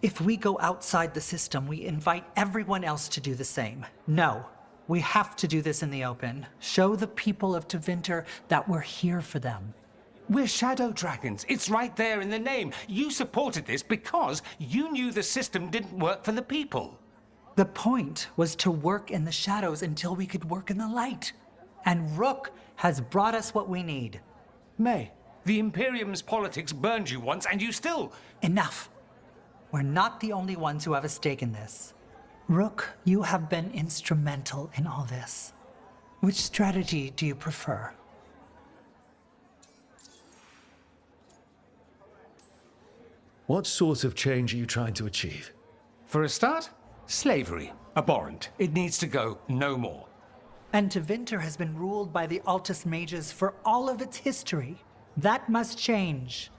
S10: If we go outside the system, we invite everyone else to do the same. No, we have to do this in the open. Show the people of Tevinter that we're here for them.
S17: We're Shadow Dragons. It's right there in the name. You supported this because you knew the system didn't work for the people.
S10: The point was to work in the shadows until we could work in the light. And Rook has brought us what we need.
S17: May, the Imperium's politics burned you once and you still...
S10: Enough. We're not the only ones who have a stake in this. Rook, you have been instrumental in all this. Which strategy do you prefer?
S3: What sort of change are you trying to achieve?
S17: For a start, slavery. Abhorrent. It needs to go no more.
S10: And Tevinter has been ruled by the Altus Mages for all of its history. That must change.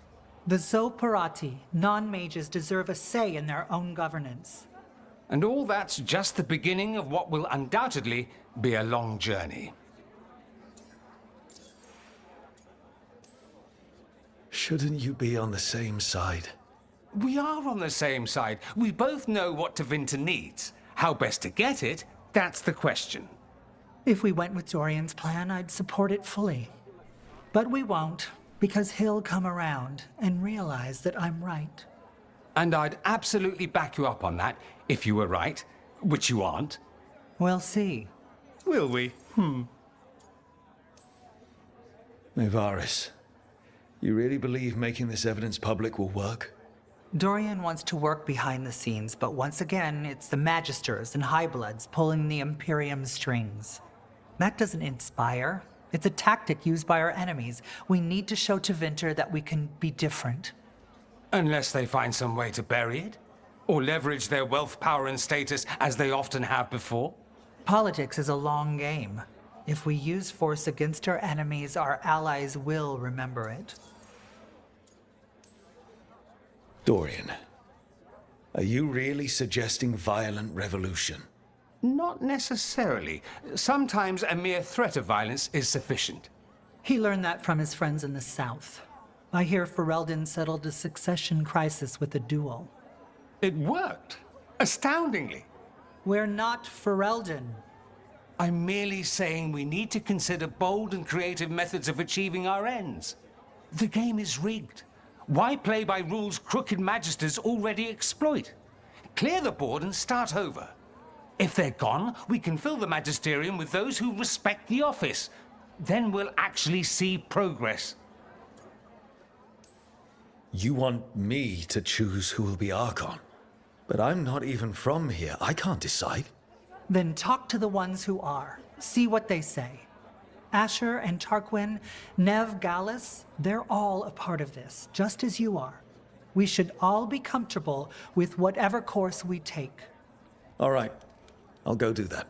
S10: The Zoparati, non-mages, deserve a say in their own governance.
S17: And all that's just the beginning of what will undoubtedly be a long journey.
S3: Shouldn't you be on the same side?
S17: We are on the same side. We both know what Tevinter needs. How best to get it, that's the question.
S10: If we went with Dorian's plan, I'd support it fully. But we won't, because he'll come around and realize that I'm right.
S17: And I'd absolutely back you up on that, if you were right, which you aren't.
S10: We'll see.
S17: Will we?
S3: Nevaris, you really believe making this evidence public will work?
S10: Dorian wants to work behind the scenes, but once again, it's the Magisters and Highbloods pulling the Imperium's strings. That doesn't inspire. It's a tactic used by our enemies. We need to show Tevinter that we can be different.
S17: Unless they find some way to bury it? Or leverage their wealth, power, and status as they often have before?
S10: Politics is a long game. If we use force against our enemies, our allies will remember it.
S3: Dorian, are you really suggesting violent revolution?
S17: Not necessarily. Sometimes a mere threat of violence is sufficient.
S10: He learned that from his friends in the South. I hear Ferelden settled a succession crisis with a duel.
S17: It worked. Astoundingly.
S10: We're not Ferelden.
S17: I'm merely saying we need to consider bold and creative methods of achieving our ends. The game is rigged. Why play by rules crooked magisters already exploit? Clear the board and start over. If they're gone, we can fill the magisterium with those who respect the office. Then we'll actually see progress.
S3: You want me to choose who will be Archon? But I'm not even from here. I can't decide.
S10: Then talk to the ones who are. See what they say. Asher and Tarquin, Nev, Gallus, they're all a part of this, just as you are. We should all be comfortable with whatever course we take.
S3: All right. I'll go do that.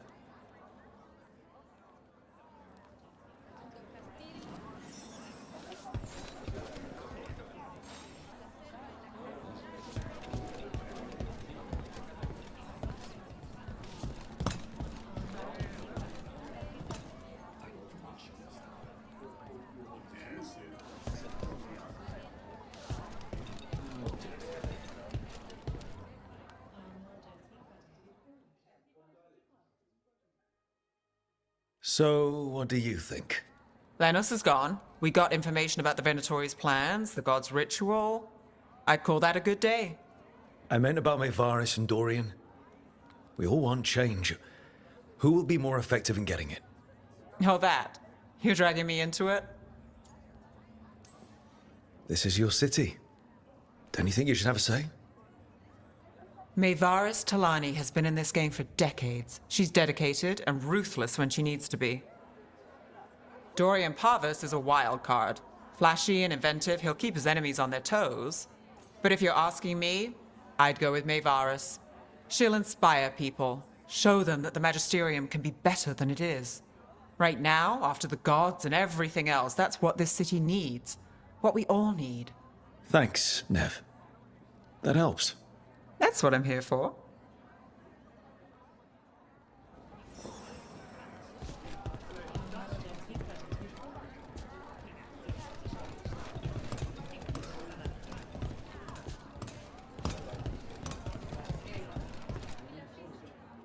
S3: So, what do you think?
S4: Lenos is gone. We got information about the Venatori's plans, the god's ritual. I'd call that a good day.
S3: I meant about Maevaris and Dorian. We all want change. Who will be more effective in getting it?
S4: Oh, that. You're dragging me into it?
S3: This is your city. Don't you think you should have a say?
S4: Maevaris Talani has been in this game for decades. She's dedicated and ruthless when she needs to be. Dorian Parvis is a wild card. Flashy and inventive, he'll keep his enemies on their toes. But if you're asking me, I'd go with Maevaris. She'll inspire people, show them that the Magisterium can be better than it is. Right now, after the gods and everything else, that's what this city needs. What we all need.
S3: Thanks, Nev. That helps.
S4: That's what I'm here for.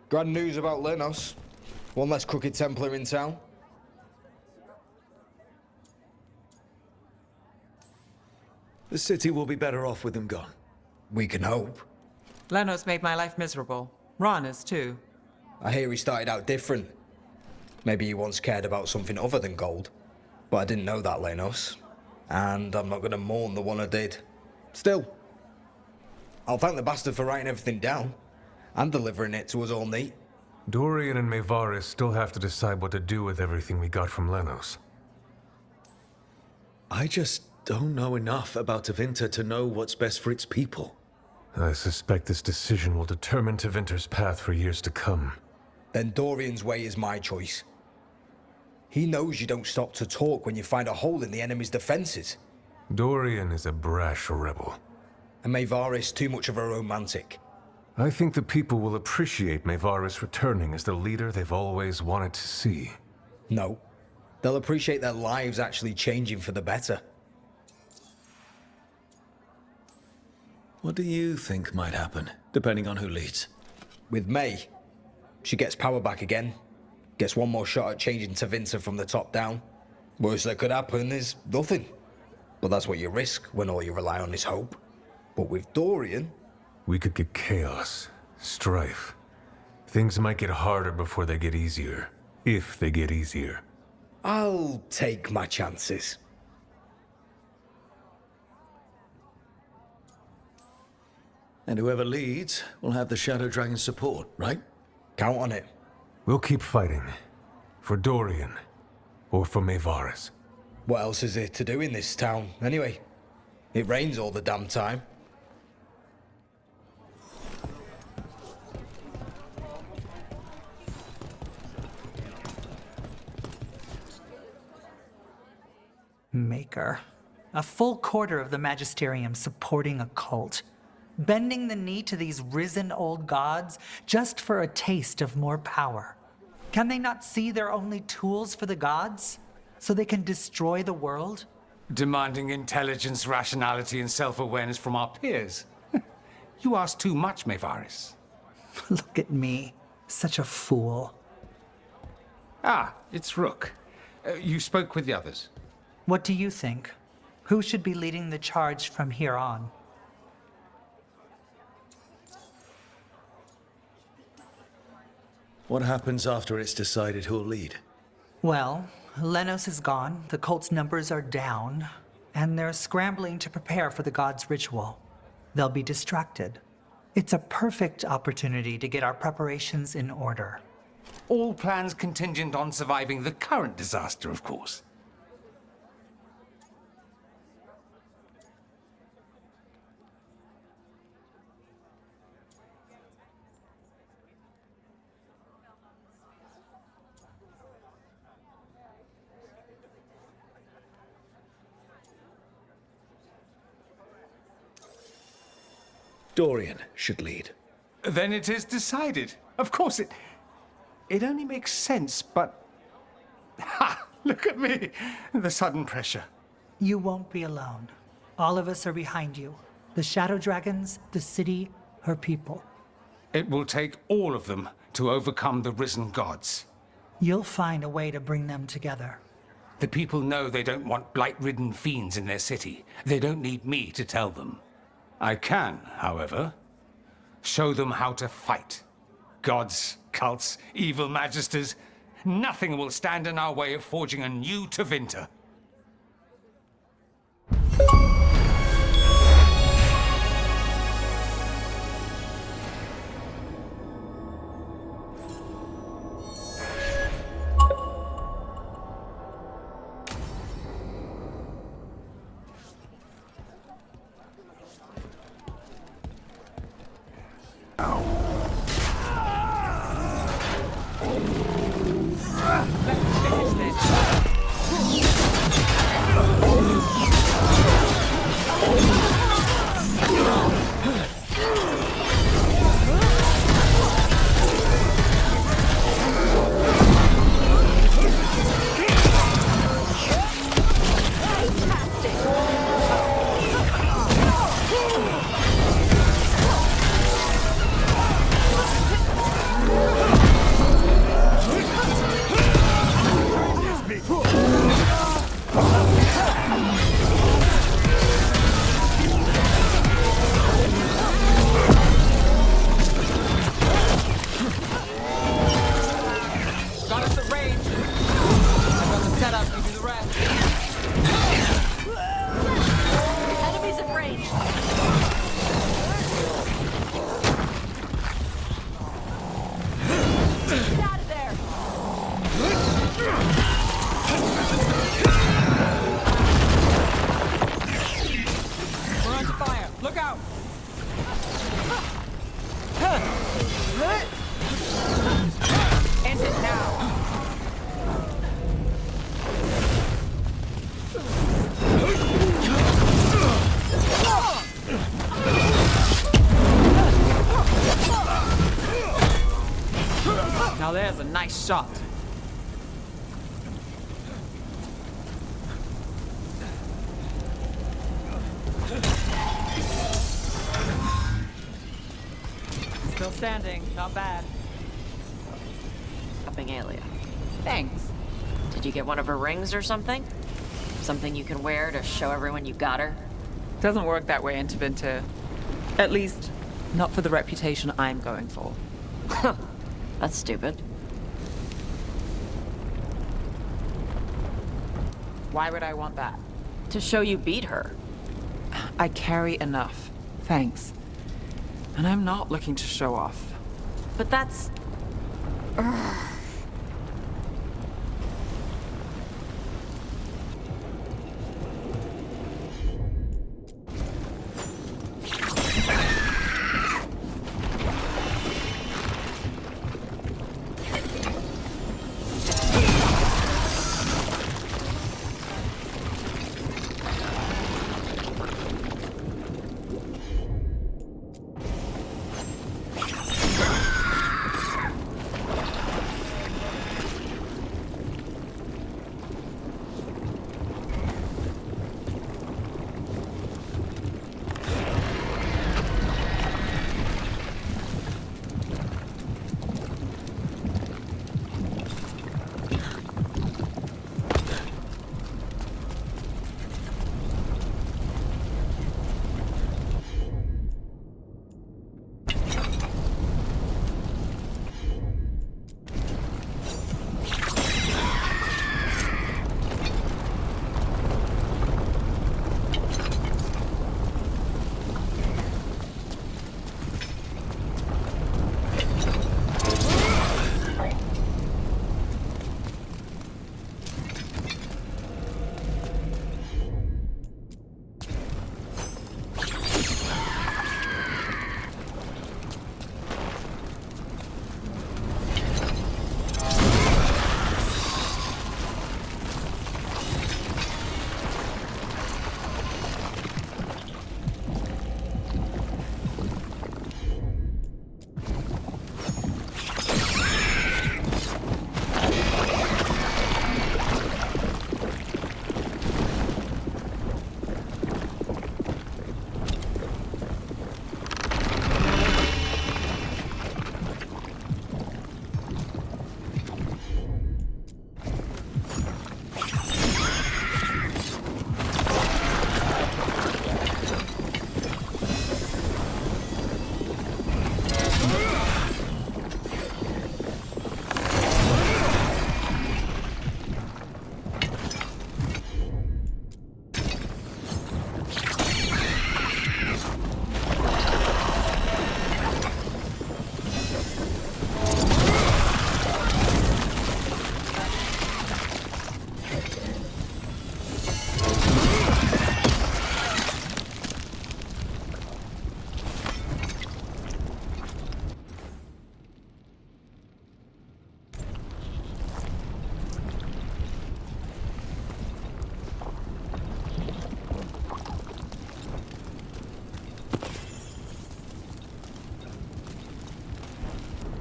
S11: Grand news about Lenos. One less crooked Templar in town.
S3: The city will be better off with them gone.
S11: We can hope.
S4: Lenos made my life miserable. Rana's too.
S11: I hear he started out different. Maybe he once cared about something other than gold. But I didn't know that, Lenos. And I'm not going to mourn the one I did. Still, I'll thank the bastard for writing everything down. And delivering it to us all neat.
S14: Dorian and Maevaris still have to decide what to do with everything we got from Lenos.
S3: I just don't know enough about Tevinter to know what's best for its people.
S14: I suspect this decision will determine Tevinter's path for years to come.
S11: Then Dorian's way is my choice. He knows you don't stop to talk when you find a hole in the enemy's defenses.
S14: Dorian is a brash rebel.
S11: And Maevaris too much of a romantic.
S14: I think the people will appreciate Maevaris returning as the leader they've always wanted to see.
S11: No. They'll appreciate their lives actually changing for the better.
S3: What do you think might happen, depending on who leads?
S11: With May, she gets power back again. Gets one more shot at changing Tevinter from the top down. Worst that could happen is nothing. But that's what you risk when all you rely on is hope. But with Dorian...
S14: We could get chaos, strife. Things might get harder before they get easier. If they get easier.
S11: I'll take my chances.
S3: And whoever leads will have the Shadow Dragon's support, right?
S11: Count on it.
S14: We'll keep fighting. For Dorian. Or for Maevaris.
S11: What else is there to do in this town, anyway? It rains all the damn time.
S10: Maker. A full quarter of the Magisterium supporting a cult. Bending the knee to these risen old gods just for a taste of more power. Can they not see they're only tools for the gods? So they can destroy the world?
S17: Demanding intelligence, rationality, and self-awareness from our peers. You ask too much, Maevaris.
S10: Look at me. Such a fool.
S17: Ah, it's Rook. You spoke with the others.
S10: What do you think? Who should be leading the charge from here on?
S3: What happens after it's decided who'll lead?
S10: Well, Lenos is gone, the cult's numbers are down, and they're scrambling to prepare for the god's ritual. They'll be distracted. It's a perfect opportunity to get our preparations in order.
S17: All plans contingent on surviving the current disaster, of course.
S3: Dorian should lead.
S17: Then it is decided. Of course, it only makes sense, but... Ha! Look at me! The sudden pressure.
S10: You won't be alone. All of us are behind you. The Shadow Dragons, the city, her people.
S17: It will take all of them to overcome the risen gods.
S10: You'll find a way to bring them together.
S17: The people know they don't want blight-ridden fiends in their city. They don't need me to tell them. I can, however, show them how to fight. Gods, cults, evil magisters, nothing will stand in our way of forging a new Tevinter.
S4: Now there's a nice shot. Still standing, not bad.
S2: Upping Aelia.
S4: Thanks.
S2: Did you get one of her rings or something? Something you can wear to show everyone you got her?
S4: Doesn't work that way in Tevinter. At least, not for the reputation I'm going for.
S2: That's stupid.
S4: Why would I want that?
S2: To show you beat her.
S4: I carry enough. Thanks. And I'm not looking to show off.
S2: But that's...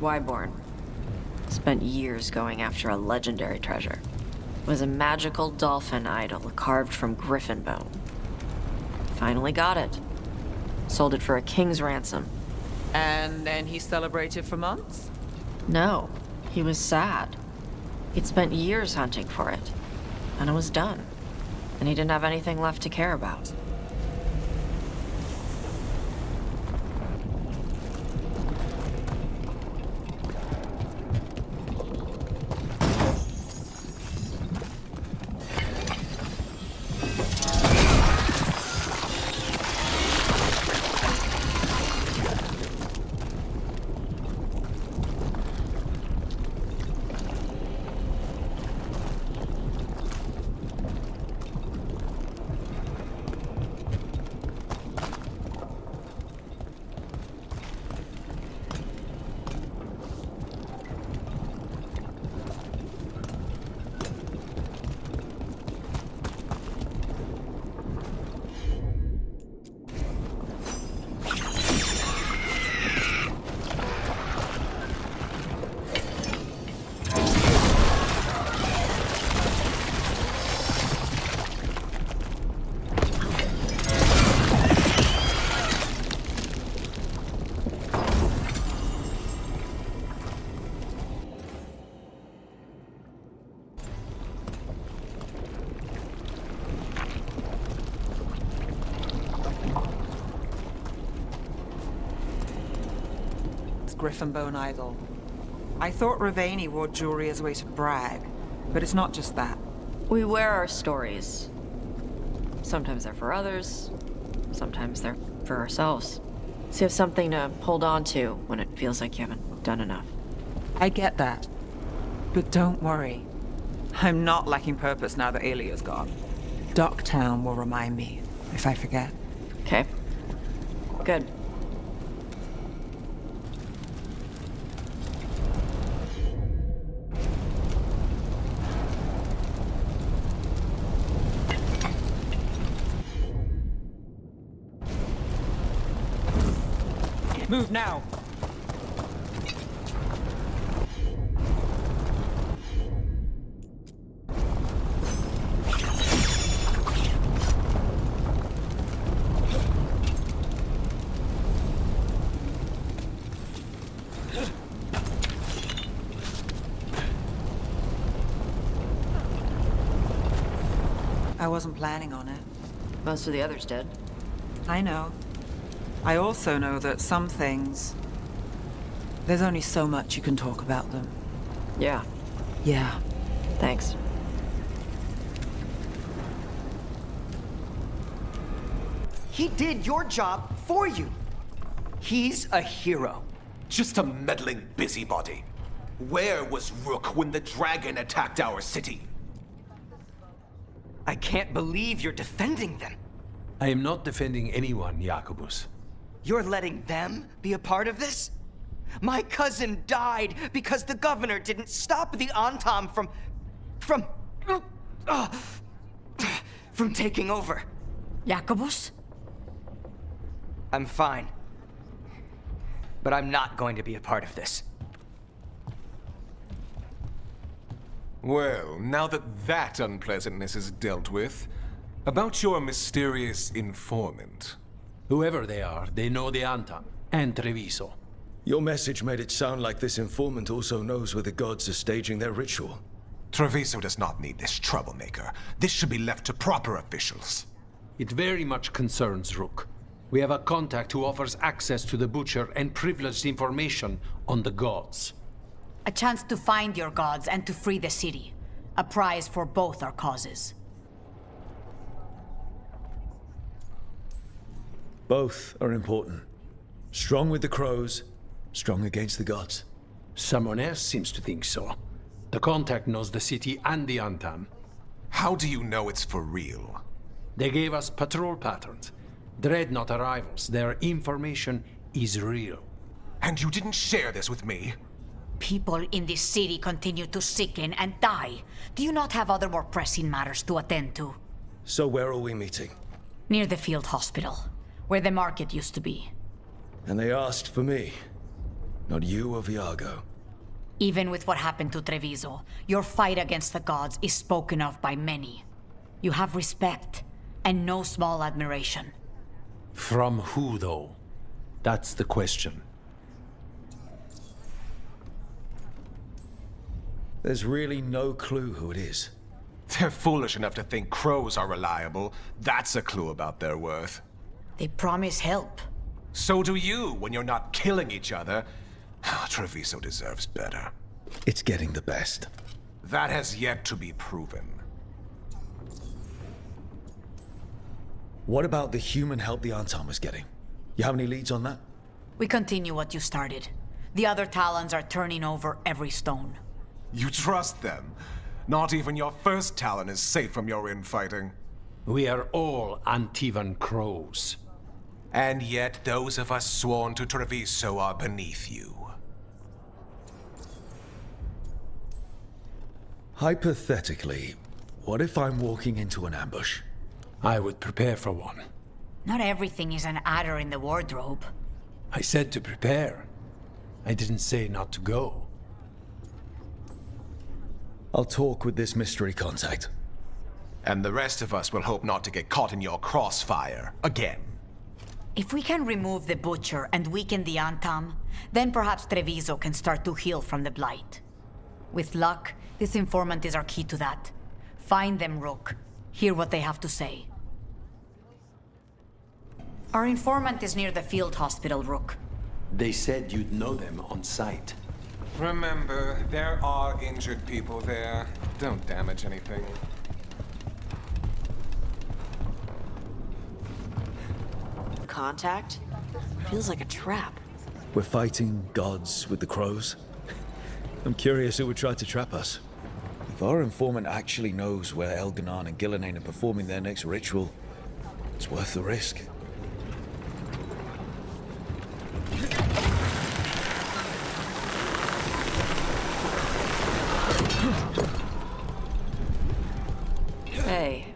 S2: Wyborn. Spent years going after a legendary treasure. It was a magical dolphin idol carved from griffin bone. Finally got it. Sold it for a king's ransom.
S4: And then he celebrated for months?
S2: No, he was sad. He'd spent years hunting for it, and it was done. And he didn't have anything left to care about.
S4: Griffin bone idol. I thought Ravani wore jewelry as a way to brag, but it's not just that.
S2: We wear our stories. Sometimes they're for others, sometimes they're for ourselves. So you have something to hold on to when it feels like you haven't done enough.
S4: I get that. But don't worry. I'm not lacking purpose now that Alia's gone. Docktown will remind me if I forget.
S2: Okay. Good.
S4: Move now! I wasn't planning on it.
S2: Most of the others did.
S4: I know. I also know that some things... there's only so much you can talk about them.
S2: Yeah.
S4: Yeah.
S2: Thanks.
S8: He did your job for you. He's a hero.
S15: Just a meddling busybody. Where was Rook when the dragon attacked our city?
S8: I can't believe you're defending them.
S5: I am not defending anyone, Jacobus.
S8: You're letting them be a part of this? My cousin died because the governor didn't stop the Antam from taking over.
S18: Jacobus?
S8: I'm fine. But I'm not going to be a part of this.
S14: Well, now that unpleasantness is dealt with, about your mysterious informant.
S5: Whoever they are, they know the Antam and Treviso.
S3: Your message made it sound like this informant also knows where the gods are staging their ritual.
S15: Treviso does not need this troublemaker. This should be left to proper officials.
S5: It very much concerns Rook. We have a contact who offers access to the Butcher and privileged information on the gods.
S16: A chance to find your gods and to free the city. A prize for both our causes.
S3: Both are important. Strong with the crows, strong against the gods.
S5: Someone else seems to think so. The contact knows the city and the Antam.
S15: How do you know it's for real?
S5: They gave us patrol patterns. Dreadnought arrivals. Their information is real.
S15: And you didn't share this with me?
S16: People in this city continue to sicken and die. Do you not have other more pressing matters to attend to?
S3: So where are we meeting?
S16: Near the field hospital, where the market used to be.
S3: And they asked for me. Not you or Viago.
S16: Even with what happened to Treviso, your fight against the gods is spoken of by many. You have respect, and no small admiration.
S5: From who, though? That's the question.
S3: There's really no clue who it is.
S15: They're foolish enough to think crows are reliable. That's a clue about their worth.
S16: They promise help.
S15: So do you when you're not killing each other. Treviso deserves better.
S3: It's getting the best.
S15: That has yet to be proven.
S3: What about the human help the Antarma's getting? You have any leads on that?
S16: We continue what you started. The other Talons are turning over every stone.
S15: You trust them? Not even your first Talon is safe from your infighting.
S5: We are all Antivan crows.
S15: And yet those of us sworn to Treviso are beneath you.
S3: Hypothetically, what if I'm walking into an ambush?
S5: I would prepare for one.
S16: Not everything is an adder in the wardrobe.
S5: I said to prepare. I didn't say not to go.
S3: I'll talk with this mystery contact.
S15: And the rest of us will hope not to get caught in your crossfire again.
S16: If we can remove the Butcher and weaken the Antam, then perhaps Treviso can start to heal from the Blight. With luck, this informant is our key to that. Find them, Rook. Hear what they have to say. Our informant is near the field hospital, Rook.
S20: They said you'd know them on sight.
S15: Remember, there are injured people there. Don't damage anything.
S2: Contact? Feels like a trap.
S3: We're fighting gods with the crows. I'm curious who would try to trap us. If our informant actually knows where Elganon and Gillenane are performing their next ritual, it's worth the risk.
S2: Hey.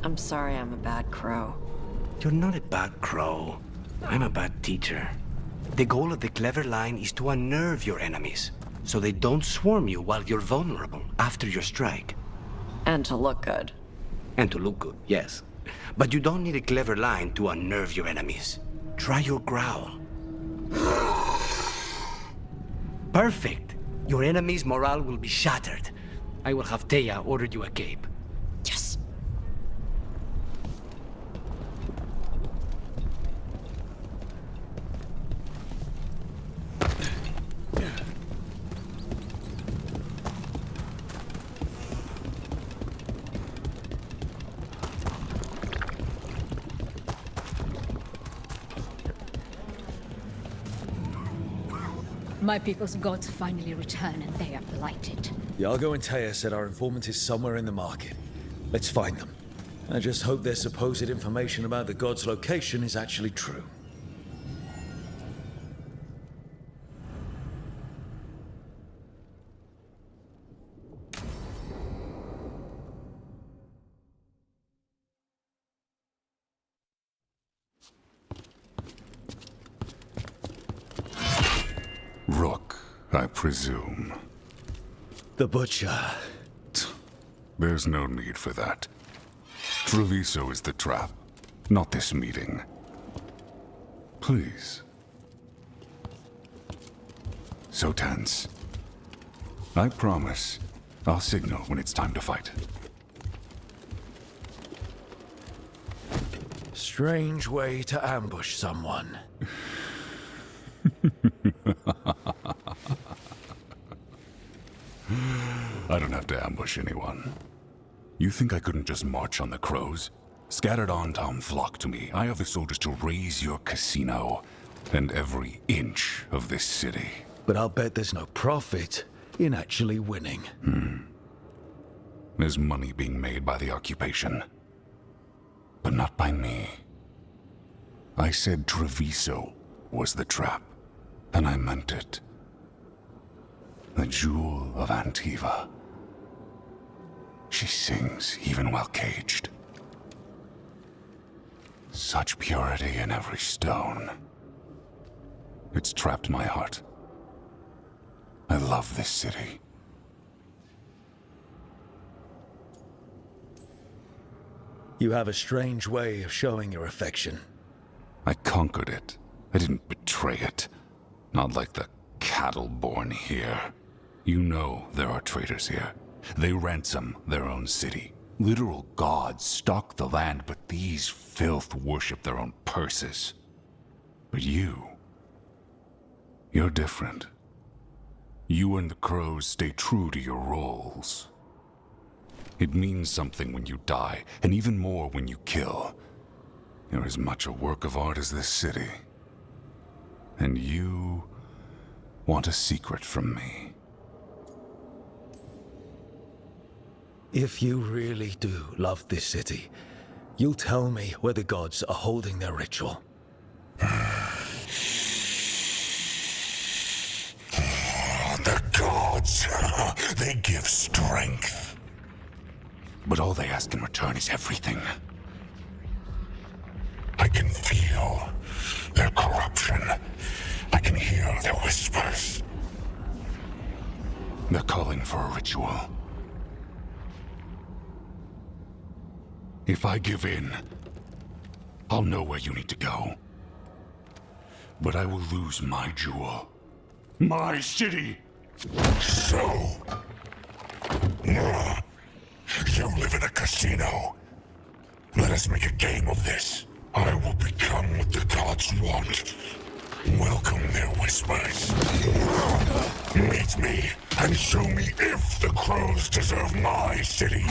S2: I'm sorry I'm a bad crow.
S20: You're not a bad crow. I'm a bad teacher. The goal of the clever line is to unnerve your enemies, so they don't swarm you while you're vulnerable after your strike.
S2: And to look good.
S20: And to look good, yes. But you don't need a clever line to unnerve your enemies. Try your growl. Perfect! Your enemy's morale will be shattered. I will have Teia order you a cape.
S2: Yes.
S18: My people's gods finally return and they are blighted.
S3: Iago and Teia said our informant is somewhere in the market. Let's find them. I just hope their supposed information about the god's location is actually true.
S6: Rook, I presume.
S3: The Butcher.
S6: There's no need for that. Treviso is the trap, not this meeting. Please. So tense. I promise, I'll signal when it's time to fight.
S3: Strange way to ambush someone.
S6: I don't have to ambush anyone. You think I couldn't just march on the crows? Scattered on town flock to me. I have the soldiers to raise your casino and every inch of this city.
S3: But I'll bet there's no profit in actually winning.
S6: There's money being made by the occupation. But not by me. I said Treviso was the trap, and I meant it. The Jewel of Antiva. She sings even while caged. Such purity in every stone. It's trapped my heart. I love this city.
S3: You have a strange way of showing your affection.
S6: I conquered it. I didn't betray it. Not like the cattle born here. You know there are traitors here. They ransom their own city. Literal gods stalk the land, but these filth worship their own purses. But you're different. You and the crows stay true to your roles. It means something when you die, and even more when you kill. You're as much a work of art as this city. And you want a secret from me.
S3: If you really do love this city, you'll tell me where the gods are holding their ritual.
S6: The gods, they give strength. But all they ask in return is everything. I can feel their corruption. I can hear their whispers. They're calling for a ritual. If I give in, I'll know where you need to go. But I will lose my jewel. My city! So... you live in a casino. Let us make a game of this. I will become what the gods want. Welcome their whispers. Meet me and show me if the crows deserve my city.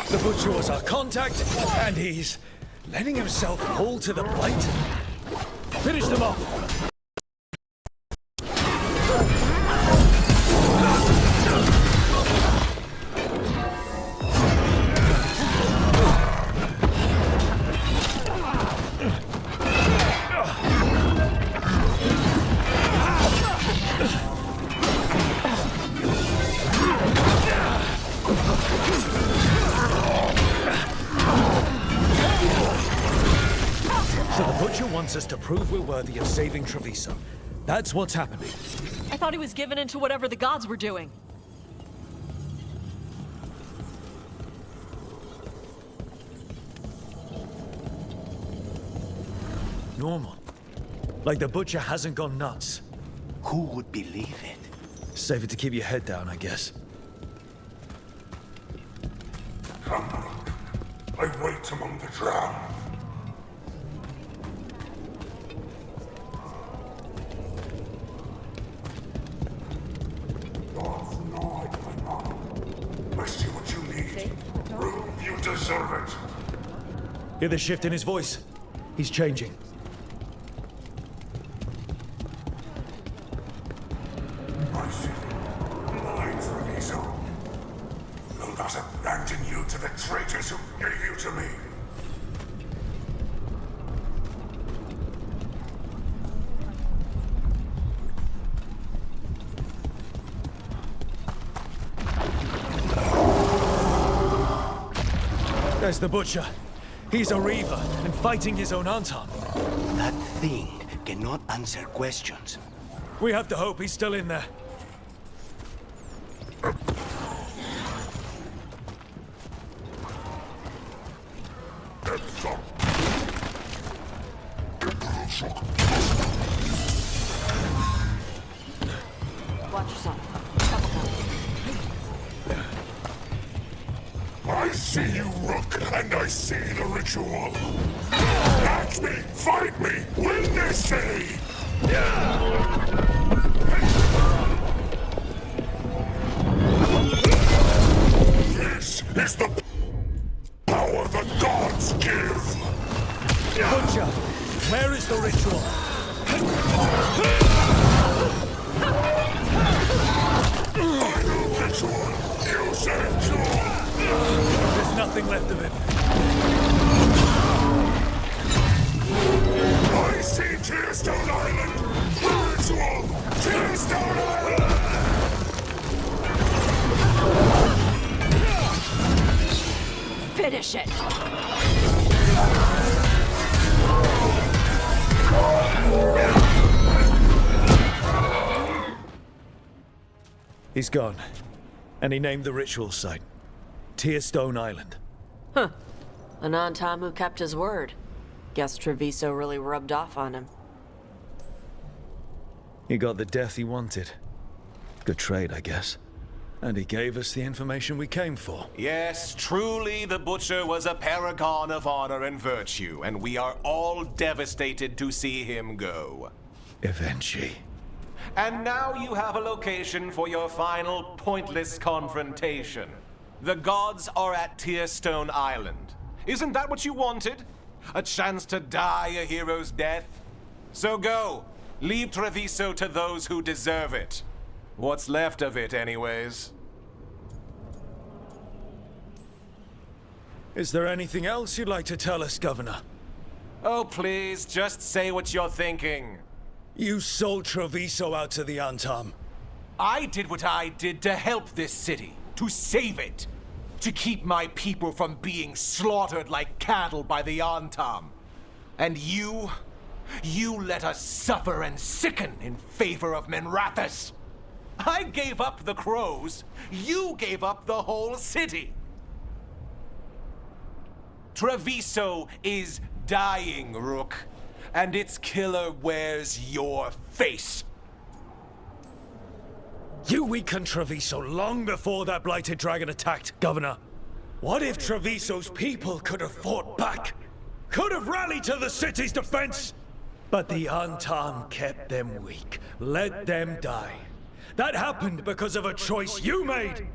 S3: The Butcher was our contact, and he's letting himself fall to the Blight. Finish them off! So the Butcher wants us to prove we're worthy of saving Treviso. That's what's happening.
S2: I thought he was given into whatever the gods were doing.
S3: Normal. Like the Butcher hasn't gone nuts.
S20: Who would believe it?
S3: Safer to keep your head down, I guess.
S6: I wait among the drowned. I see what you need. Prove you deserve it.
S3: Hear the shift in his voice? He's changing.
S6: My city, my Treviso. Will not abandon you to the traitors who gave you to me.
S3: There's the Butcher. He's a Reaver and fighting his own Anton.
S20: That thing cannot answer questions.
S3: We have to hope he's still in there.
S2: Watch yourself.
S6: I see you, Rook, and I see the ritual. Match me, fight me, win this city! This is the power the gods give!
S3: Butcher, where is the ritual?
S6: Final ritual! You said jewel!
S3: There's nothing left of it.
S6: I see Tearstone Island! Ritual! Tearstone Island!
S2: Finish it!
S3: He's gone. And he named the ritual site. Tearstone Island.
S2: Huh. An Antam who kept his word. Guess Treviso really rubbed off on him.
S3: He got the death he wanted. Good trade, I guess. And he gave us the information we came for.
S15: Yes, truly the Butcher was a paragon of honor and virtue, and we are all devastated to see him go.
S3: Eventually.
S15: And now you have a location for your final pointless confrontation. The gods are at Tearstone Island. Isn't that what you wanted? A chance to die a hero's death? So go. Leave Treviso to those who deserve it. What's left of it, anyways.
S3: Is there anything else you'd like to tell us, Governor?
S15: Oh, please, just say what you're thinking.
S3: You sold Treviso out to the Antam.
S15: I did what I did to help this city, to save it, to keep my people from being slaughtered like cattle by the Antam. And you let us suffer and sicken in favor of Minrathous. I gave up the crows, you gave up the whole city. Treviso is dying, Rook. And its killer wears your face.
S3: You weakened Treviso long before that blighted dragon attacked, Governor. What if Treviso's people could have fought back? Could have rallied to the city's defense? But the Antam kept them weak, let them die. That happened because of a choice you made.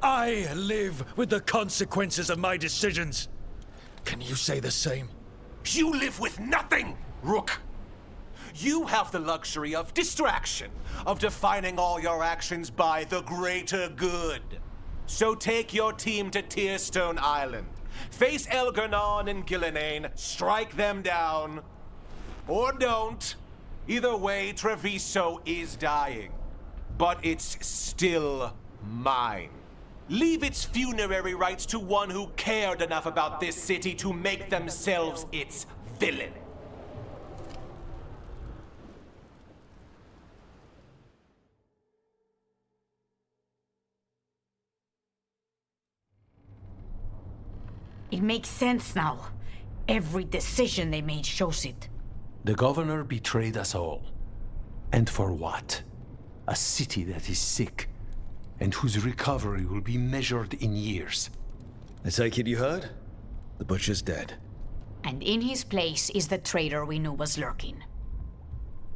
S3: I live with the consequences of my decisions. Can you say the same?
S15: You live with nothing, Rook. You have the luxury of distraction, of defining all your actions by the greater good. So take your team to Tearstone Island. Face Elgernon and Gillenane, strike them down. Or don't. Either way, Treviso is dying. But it's still mine. Leave its funerary rites to one who cared enough about this city to make themselves its villain.
S16: It makes sense now. Every decision they made shows it.
S5: The governor betrayed us all. And for what? A city that is sick, and whose recovery will be measured in years.
S3: I take it you heard? The Butcher's dead.
S16: And in his place is the traitor we knew was lurking.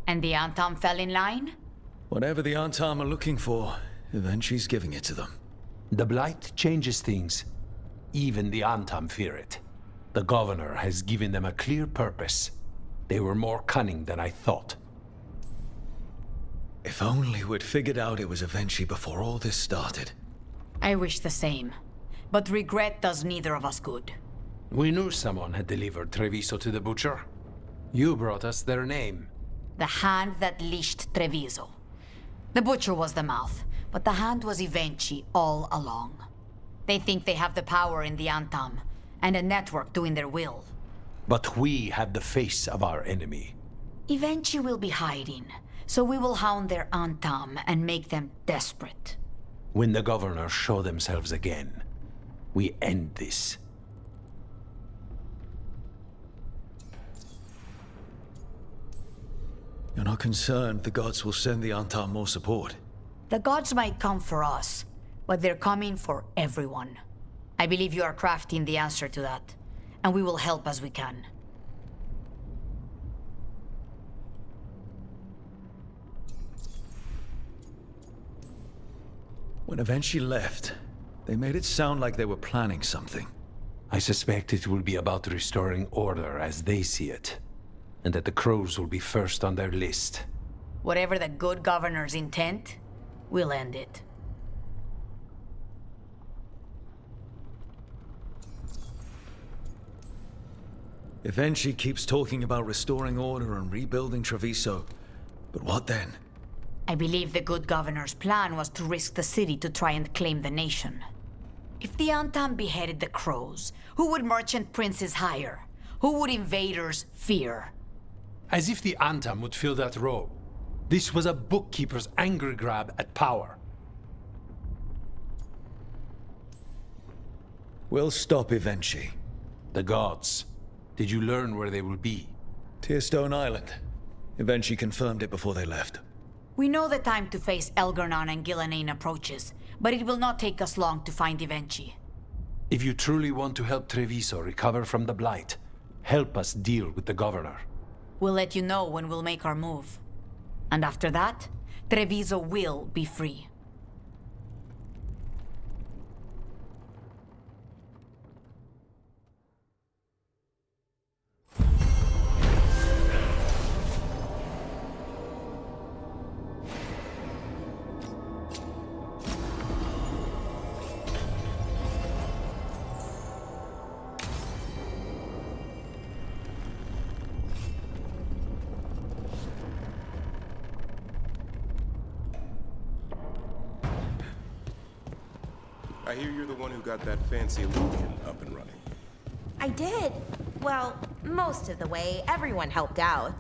S16: And the Antam fell in line?
S3: Whatever the Antam are looking for, Eventually's giving it to them.
S5: The Blight changes things. Even the Antam fear it. The governor has given them a clear purpose. They were more cunning than I thought.
S3: If only we'd figured out it was Eventually before all this started.
S16: I wish the same. But regret does neither of us good.
S5: We knew someone had delivered Treviso to the Butcher. You brought us their name.
S16: The hand that leashed Treviso. The Butcher was the mouth, but the hand was Eventually all along. They think they have the power in the Antam, and a network doing their will.
S5: But we have the face of our enemy.
S16: Eventually will be hiding, so we will hound their Antam and make them desperate.
S5: When the governors show themselves again, we end this.
S3: You're not concerned the gods will send the Antam more support?
S16: The gods might come for us, but they're coming for everyone. I believe you are crafting the answer to that, and we will help as we can.
S3: When Eventually left, they made it sound like they were planning something.
S5: I suspect it will be about restoring order as they see it, and that the crows will be first on their list.
S16: Whatever the good governor's intent, we'll end it.
S3: Eventually keeps talking about restoring order and rebuilding Treviso. But what then?
S16: I believe the good governor's plan was to risk the city to try and claim the nation. If the Antam beheaded the crows, who would merchant princes hire? Who would invaders fear?
S5: As if the Antam would fill that role. This was a bookkeeper's anger grab at power.
S3: We'll stop eventually.
S5: The gods. Did you learn where they will be?
S3: Tearstone Island. Eventually confirmed it before they left.
S16: We know the time to face Elgarnon and Gillenane approaches, but it will not take us long to find Evenchi.
S5: If you truly want to help Treviso recover from the Blight, help us deal with the governor.
S16: We'll let you know when we'll make our move. And after that, Treviso will be free.
S9: I hear you're the one who got that fancy Illumian up and running.
S19: I did. Well, most of the way. Everyone helped out.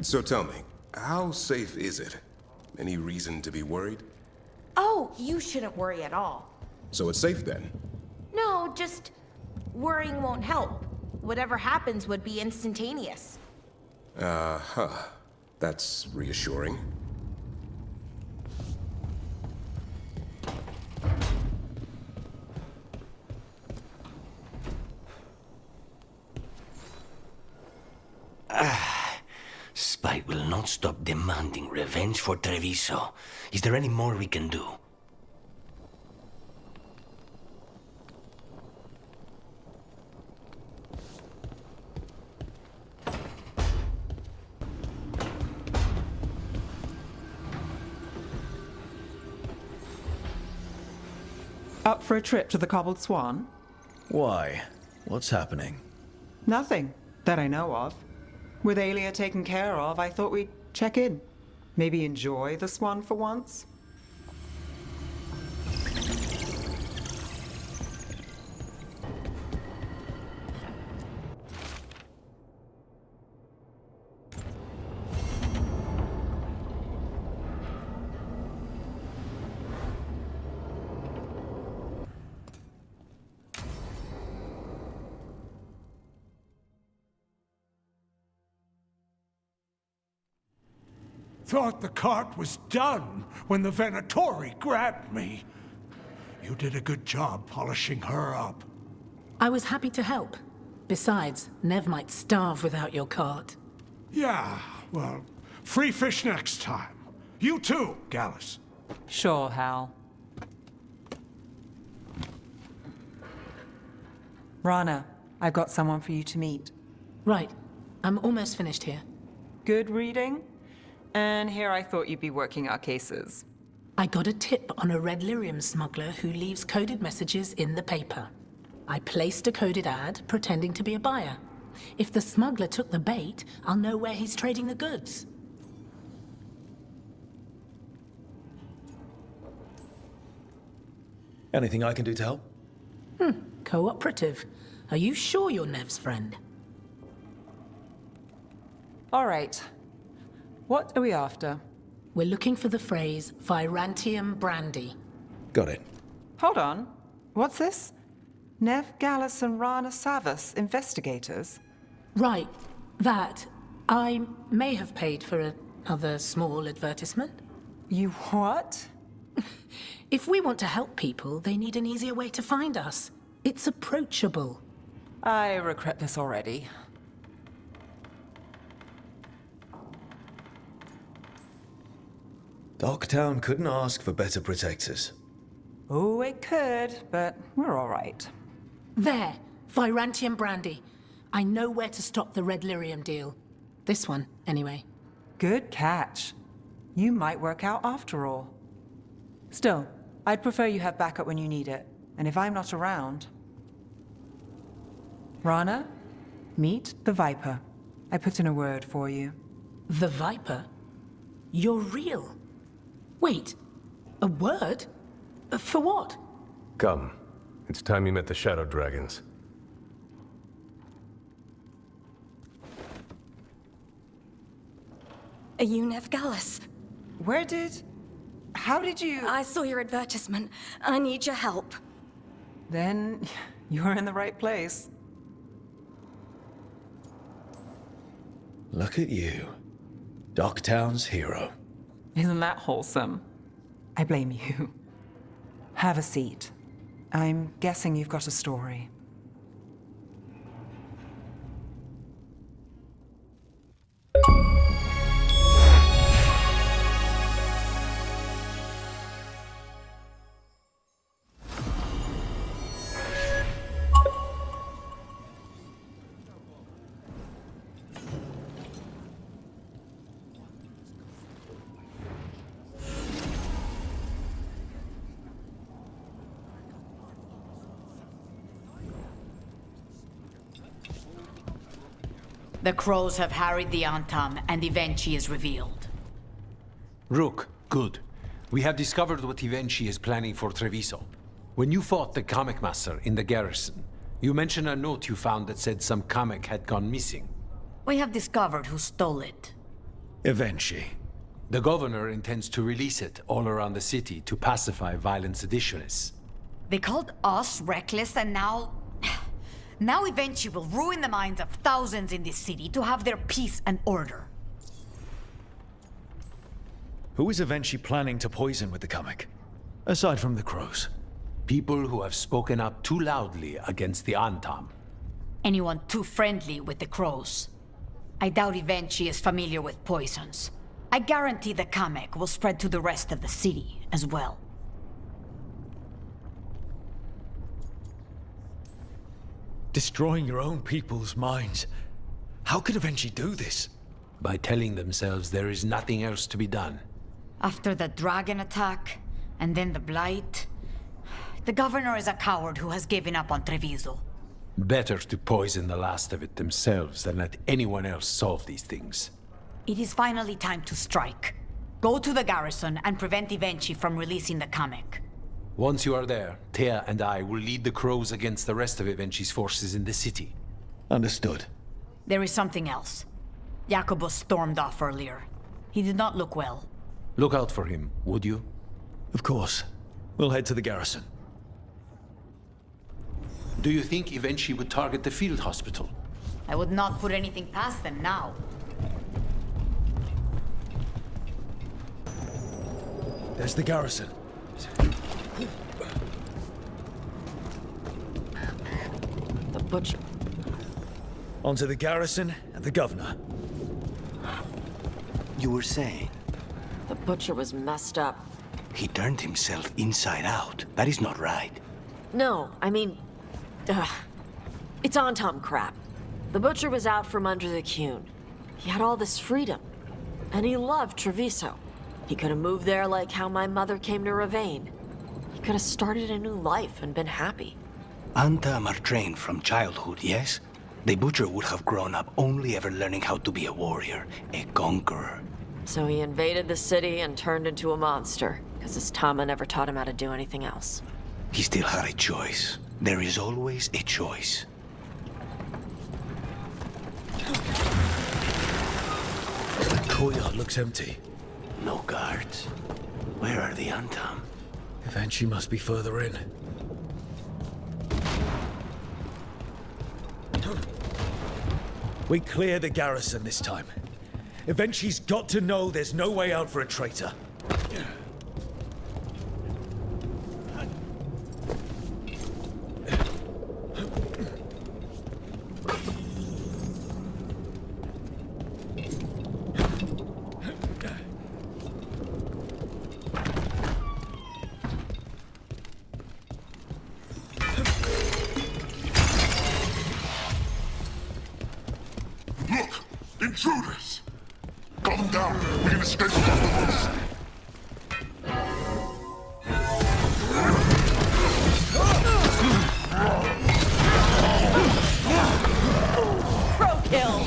S9: So tell me, how safe is it? Any reason to be worried?
S19: Oh, you shouldn't worry at all.
S9: So it's safe then?
S19: No, just worrying won't help. Whatever happens would be instantaneous.
S9: Uh-huh. That's reassuring.
S20: Spite will not stop demanding revenge for Treviso. Is there any more we can do?
S4: Up for a trip to the Cobbled Swan?
S3: Why? What's happening?
S4: Nothing that I know of. With Aelia taken care of, I thought we'd check in. Maybe enjoy the Swan for once?
S21: Thought the cart was done when the Venatori grabbed me. You did a good job polishing her up.
S23: I was happy to help. Besides, Nev might starve without your cart.
S21: Yeah, well, free fish next time. You too, Gallus.
S4: Sure, Hal. Rana, I've got someone for you to meet.
S23: Right. I'm almost finished here.
S4: Good reading? And here I thought you'd be working our cases.
S23: I got a tip on a red lyrium smuggler who leaves coded messages in the paper. I placed a coded ad, pretending to be a buyer. If the smuggler took the bait, I'll know where he's trading the goods.
S3: Anything I can do to help?
S23: Cooperative. Are you sure you're Nev's friend?
S4: All right. What are we after?
S23: We're looking for the phrase Virantium Brandy.
S3: Got it.
S4: Hold on. What's this? Nev, Gallus, and Rana Savas, investigators?
S23: Right. That. I may have paid for another small advertisement.
S4: You what?
S23: If we want to help people, they need an easier way to find us. It's approachable.
S4: I regret this already.
S3: Docktown couldn't ask for better protectors.
S4: Oh, it could, but we're all right.
S23: There. Virantium Brandy. I know where to stop the red lyrium deal. This one, anyway.
S4: Good catch. You might work out after all. Still, I'd prefer you have backup when you need it. And if I'm not around... Rana, meet the Viper. I put in a word for you.
S23: The Viper? You're real. Wait, a word? For what?
S14: Come. It's time you met the Shadow Dragons.
S1: Are you Nev Gallus?
S4: How did you...
S1: I saw your advertisement. I need your help.
S4: Then you're in the right place.
S3: Look at you. Docktown's hero.
S4: Isn't that wholesome? I blame you. Have a seat. I'm guessing you've got a story.
S16: The crows have harried the Antam, and Ivenchi is revealed.
S5: Rook, good. We have discovered what Ivenchi is planning for Treviso. When you fought the Kamek Master in the garrison, you mentioned a note you found that said some Kamek had gone missing.
S16: We have discovered who stole it.
S3: Ivenchi.
S5: The governor intends to release it all around the city to pacify violent seditionists.
S16: They called us reckless, and now... Now Ivenchi will ruin the minds of thousands in this city to have their peace and order.
S3: Who is Ivenchi planning to poison with the Kamek? Aside from the crows.
S5: People who have spoken up too loudly against the Antam.
S16: Anyone too friendly with the crows. I doubt Ivenchi is familiar with poisons. I guarantee the Kamek will spread to the rest of the city as well.
S3: Destroying your own people's minds. How could Ivenchi do this?
S5: By telling themselves there is nothing else to be done.
S16: After the dragon attack, and then the blight, the governor is a coward who has given up on Treviso.
S5: Better to poison the last of it themselves than let anyone else solve these things.
S16: It is finally time to strike. Go to the garrison and prevent Ivenchi from releasing the Kamek.
S5: Once you are there, Thea and I will lead the crows against the rest of Ivenchi's forces in the city.
S3: Understood.
S16: There is something else. Jacobus stormed off earlier. He did not look well.
S5: Look out for him, would you?
S3: Of course. We'll head to the garrison.
S5: Do you think Ivenchi would target the field hospital?
S16: I would not put anything past them now.
S3: There's the garrison.
S2: The butcher.
S3: Onto the garrison and the governor.
S20: You were saying?
S2: The butcher was messed up.
S20: He turned himself inside out. That is not right.
S2: No, I mean... it's Antam crap. The butcher was out from under the Cune. He had all this freedom. And he loved Treviso. He could have moved there like how my mother came to Ravane. He could have started a new life and been happy.
S20: Antam are trained from childhood, yes? The butcher would have grown up only ever learning how to be a warrior, a conqueror.
S2: So he invaded the city and turned into a monster, because his Tama never taught him how to do anything else.
S20: He still had a choice. There is always a choice.
S3: The courtyard looks empty.
S20: No guards. Where are the Antam?
S3: Ivenchi must be further in. We clear the garrison this time. Ivenchi's got to know there's no way out for a traitor.
S12: Look! Intruders! Calm down. We can escape without the roof.
S2: Pro kill!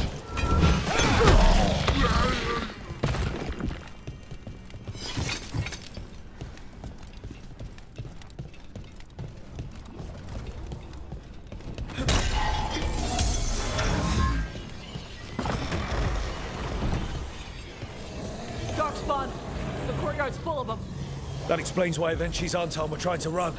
S2: The courtyard's full of them.
S3: That explains why Evenchi's Anton were trying to run.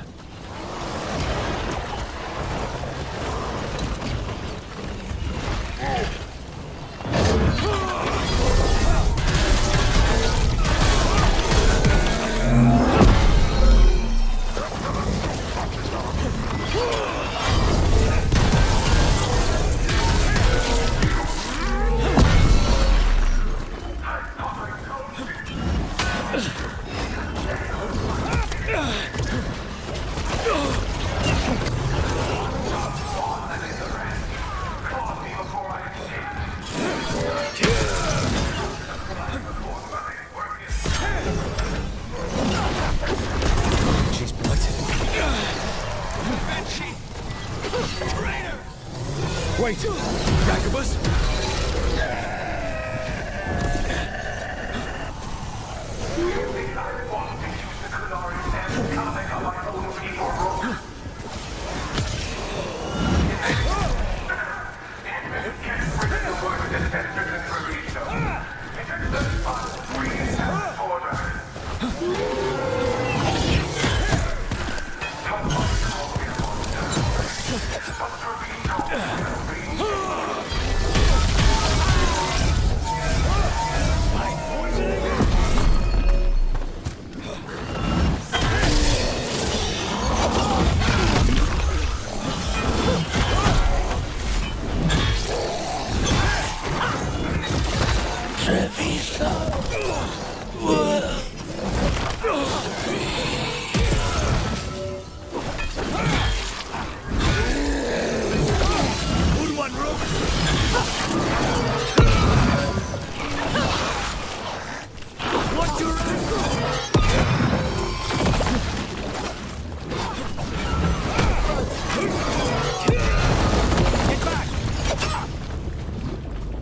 S3: Wait! Jacobus?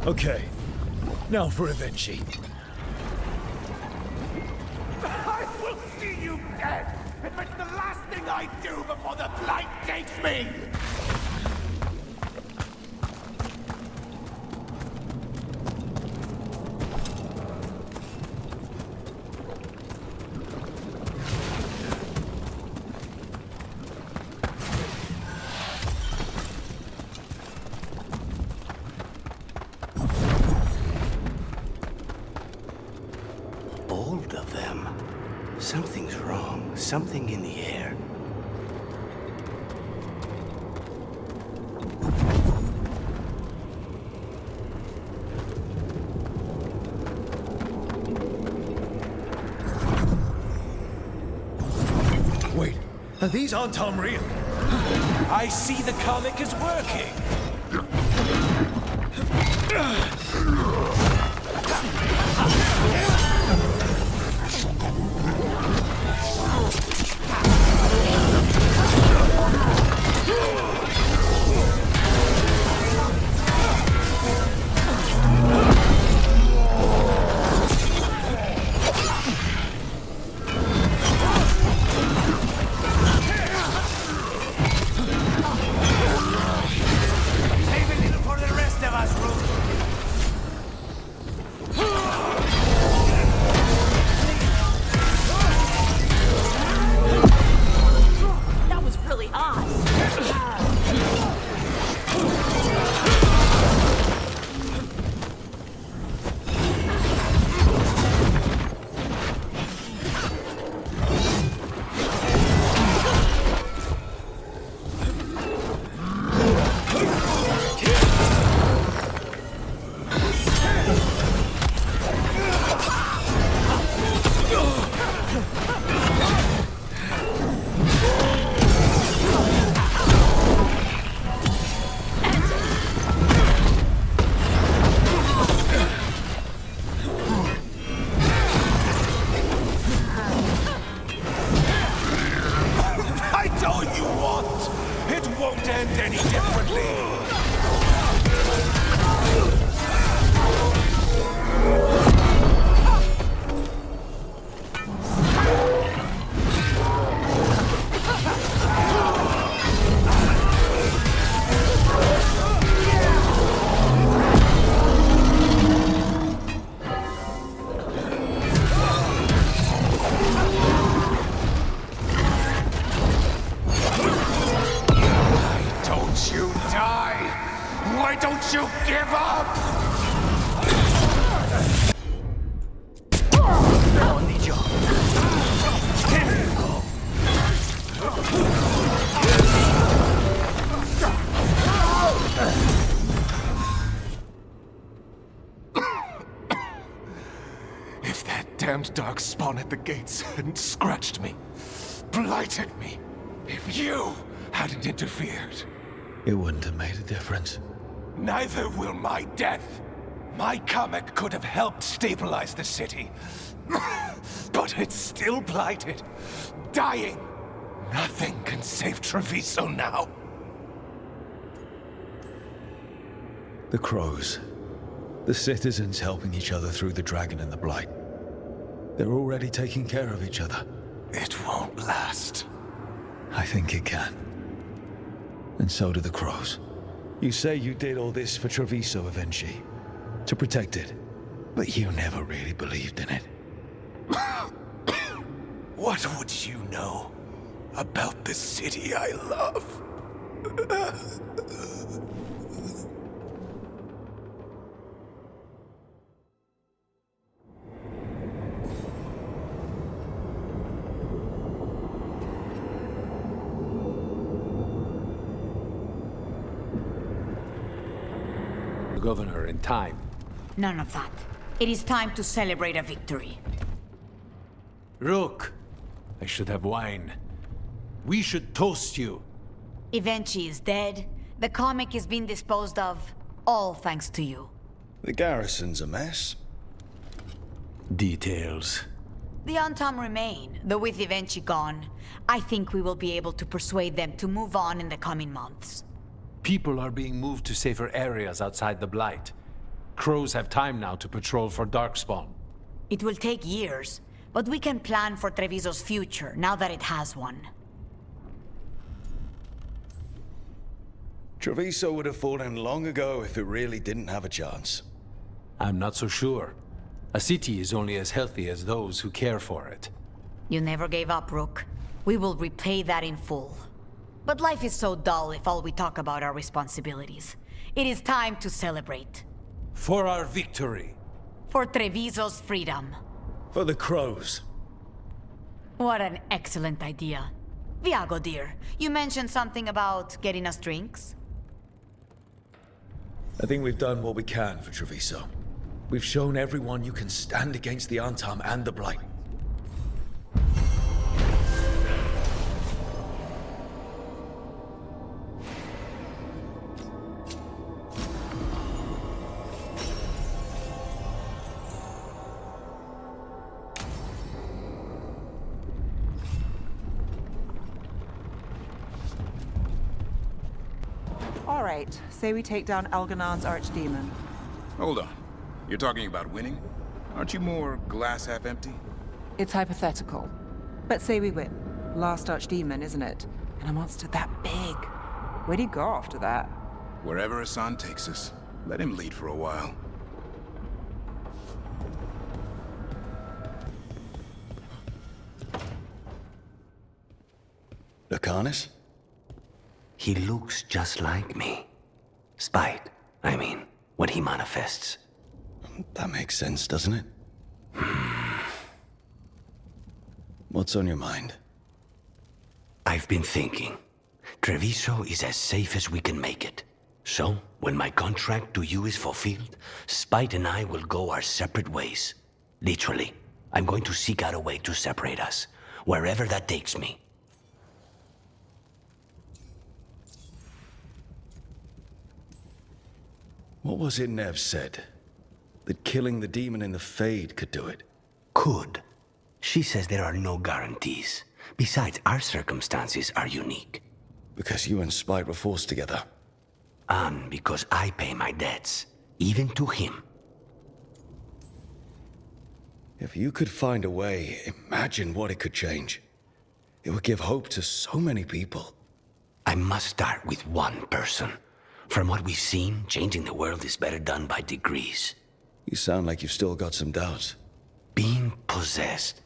S3: Okay. Now for Evenchi.
S15: I will see you dead if it's the last thing I do before the Blight takes me!
S20: Something's wrong. Something in the air.
S3: Wait, these aren't real.
S15: I see the comic is working. damned darkspawn at the gates hadn't scratched me, blighted me, if you hadn't interfered.
S3: It wouldn't have made a difference.
S15: Neither will my death. My comet could have helped stabilize the city. But it's still blighted, dying. Nothing can save Treviso now.
S3: The crows. The citizens helping each other through the dragon and the blight. They're already taking care of each other.
S15: It won't last.
S3: I think it can. And so do the crows. You say you did all this for Treviso, Avenchi. To protect it. But you never really believed in it.
S15: What would you know about the city I love?
S5: Governor in time.
S16: None of that. It is time to celebrate a victory.
S5: Rook, I should have wine. We should toast you.
S16: Evenchi is dead. The comic is being disposed of. All thanks to you.
S3: The garrison's a mess.
S5: Details.
S16: The Antam remain, though with Evenchi gone, I think we will be able to persuade them to move on in the coming months.
S5: People are being moved to safer areas outside the Blight. Crows have time now to patrol for Darkspawn.
S16: It will take years, but we can plan for Treviso's future now that it has one.
S3: Treviso would have fallen long ago if it really didn't have a chance.
S5: I'm not so sure. A city is only as healthy as those who care for it.
S16: You never gave up, Rook. We will repay that in full. But life is so dull if all we talk about are responsibilities. It is time to celebrate.
S5: For our victory.
S16: For Treviso's freedom.
S3: For the crows.
S16: What an excellent idea. Viago, dear, you mentioned something about getting us drinks?
S3: I think we've done what we can for Treviso. We've shown everyone you can stand against the Antam and the Blight.
S4: All right, say we take down Elganon's archdemon.
S9: Hold on. You're talking about winning? Aren't you more glass half empty?
S4: It's hypothetical. But say we win. Last archdemon, isn't it? And a monster that big. Where'd he go after that?
S9: Wherever Hassan takes us, let him lead for a while.
S3: Lucanus?
S20: He looks just like me. Spite, I mean, what he manifests.
S3: That makes sense, doesn't it? What's on your mind?
S20: I've been thinking. Treviso is as safe as we can make it. So, when my contract to you is fulfilled, Spite and I will go our separate ways. Literally, I'm going to seek out a way to separate us, wherever that takes me.
S3: What was it Nev said? That killing the demon in the Fade could do it?
S20: Could. She says there are no guarantees. Besides, our circumstances are unique.
S3: Because you and Spite were forced together.
S20: And because I pay my debts, even to him.
S3: If you could find a way, imagine what it could change. It would give hope to so many people.
S20: I must start with one person. From what we've seen, changing the world is better done by degrees.
S3: You sound like you've still got some doubts.
S20: Being possessed.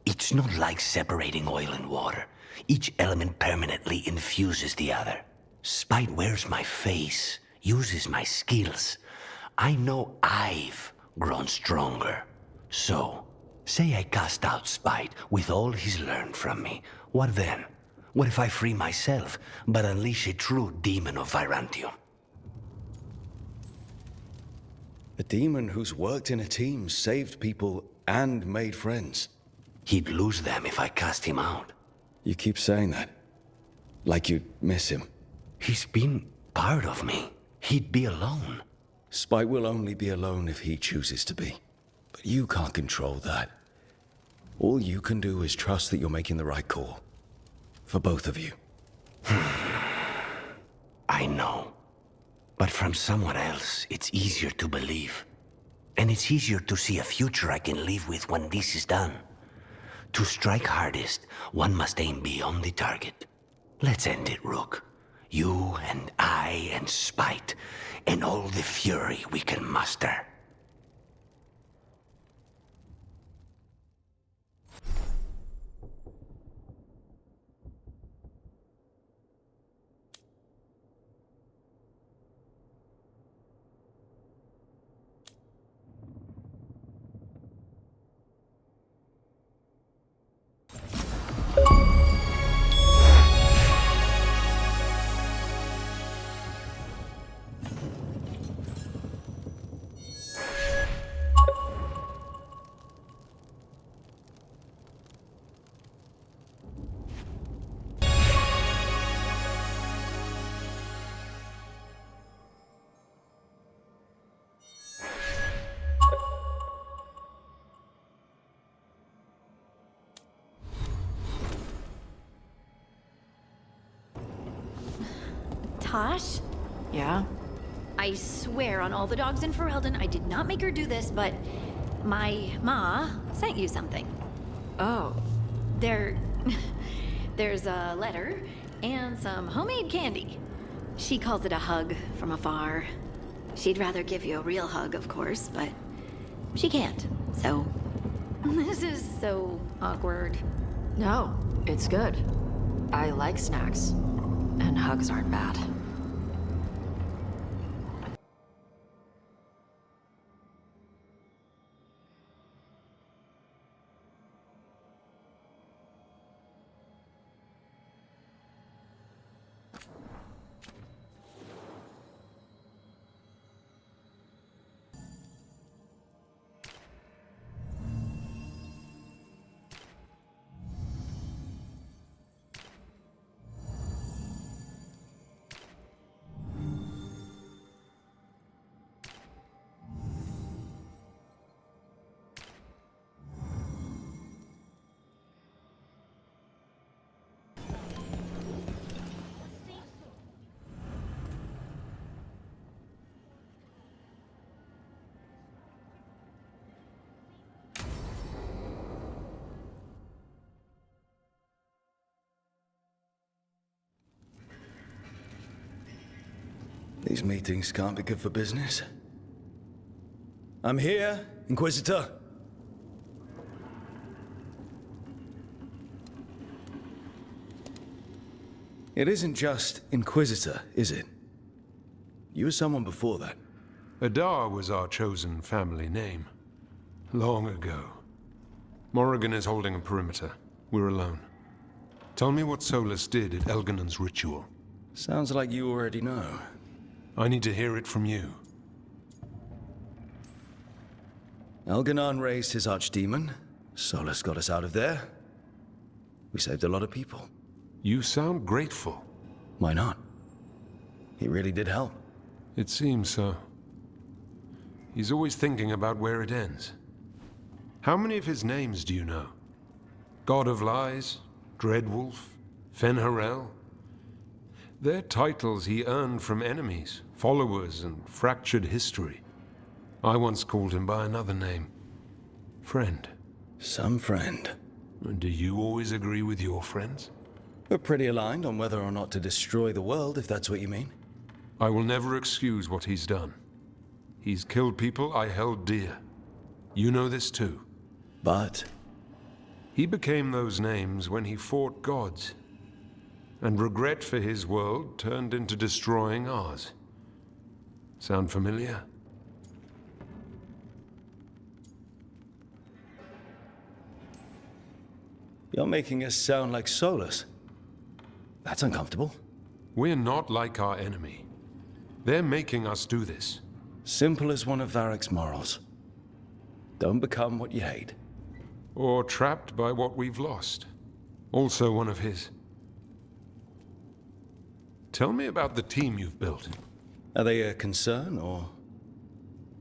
S20: It's not like separating oil and water. Each element permanently infuses the other. Spite wears my face, uses my skills. I know I've grown stronger. So, say I cast out Spite with all he's learned from me. What then? What if I free myself, but unleash a true demon of Virantium?
S3: A demon who's worked in a team, saved people, and made friends.
S20: He'd lose them if I cast him out.
S3: You keep saying that. Like you'd miss him.
S20: He's been part of me. He'd be alone.
S3: Spike will only be alone if he chooses to be. But you can't control that. All you can do is trust that you're making the right call. For both of you.
S20: I know. But from someone else, it's easier to believe. And it's easier to see a future I can live with when this is done. To strike hardest, one must aim beyond the target. Let's end it, Rook. You and I and spite, and all the fury we can muster.
S7: Tosh?
S2: Yeah?
S7: I swear on all the dogs in Ferelden, I did not make her do this, but my ma sent you something.
S2: Oh.
S7: There's a letter and some homemade candy. She calls it a hug from afar. She'd rather give you a real hug, of course, but she can't, so... This is so awkward.
S2: No, it's good. I like snacks. And hugs aren't bad.
S3: These meetings can't be good for business. I'm here, Inquisitor. It isn't just Inquisitor, is it? You were someone before that.
S5: Adar was our chosen family name. Long ago. Morrigan is holding a perimeter. We're alone. Tell me what Solus did at Elganon's ritual.
S3: Sounds like you already know.
S5: I need to hear it from you.
S3: Elganon raised his archdemon. Solus got us out of there. We saved a lot of people.
S5: You sound grateful.
S3: Why not? He really did help.
S5: It seems so. He's always thinking about where it ends. How many of his names do you know? God of Lies, Dreadwolf, Fen'Harel? They're titles he earned from enemies, followers, and fractured history. I once called him by another name. Friend.
S3: Some friend.
S5: And do you always agree with your friends?
S3: We're pretty aligned on whether or not to destroy the world, if that's what you mean.
S5: I will never excuse what he's done. He's killed people I held dear. You know this too.
S3: But?
S5: He became those names when he fought gods. And regret for his world turned into destroying ours. Sound familiar?
S3: You're making us sound like Solus. That's uncomfortable.
S5: We're not like our enemy. They're making us do this.
S3: Simple as one of Varric's morals. Don't become what you hate.
S14: or trapped by what we've lost. Also one of his. Tell me about the team you've built.
S11: Are they a concern, or...?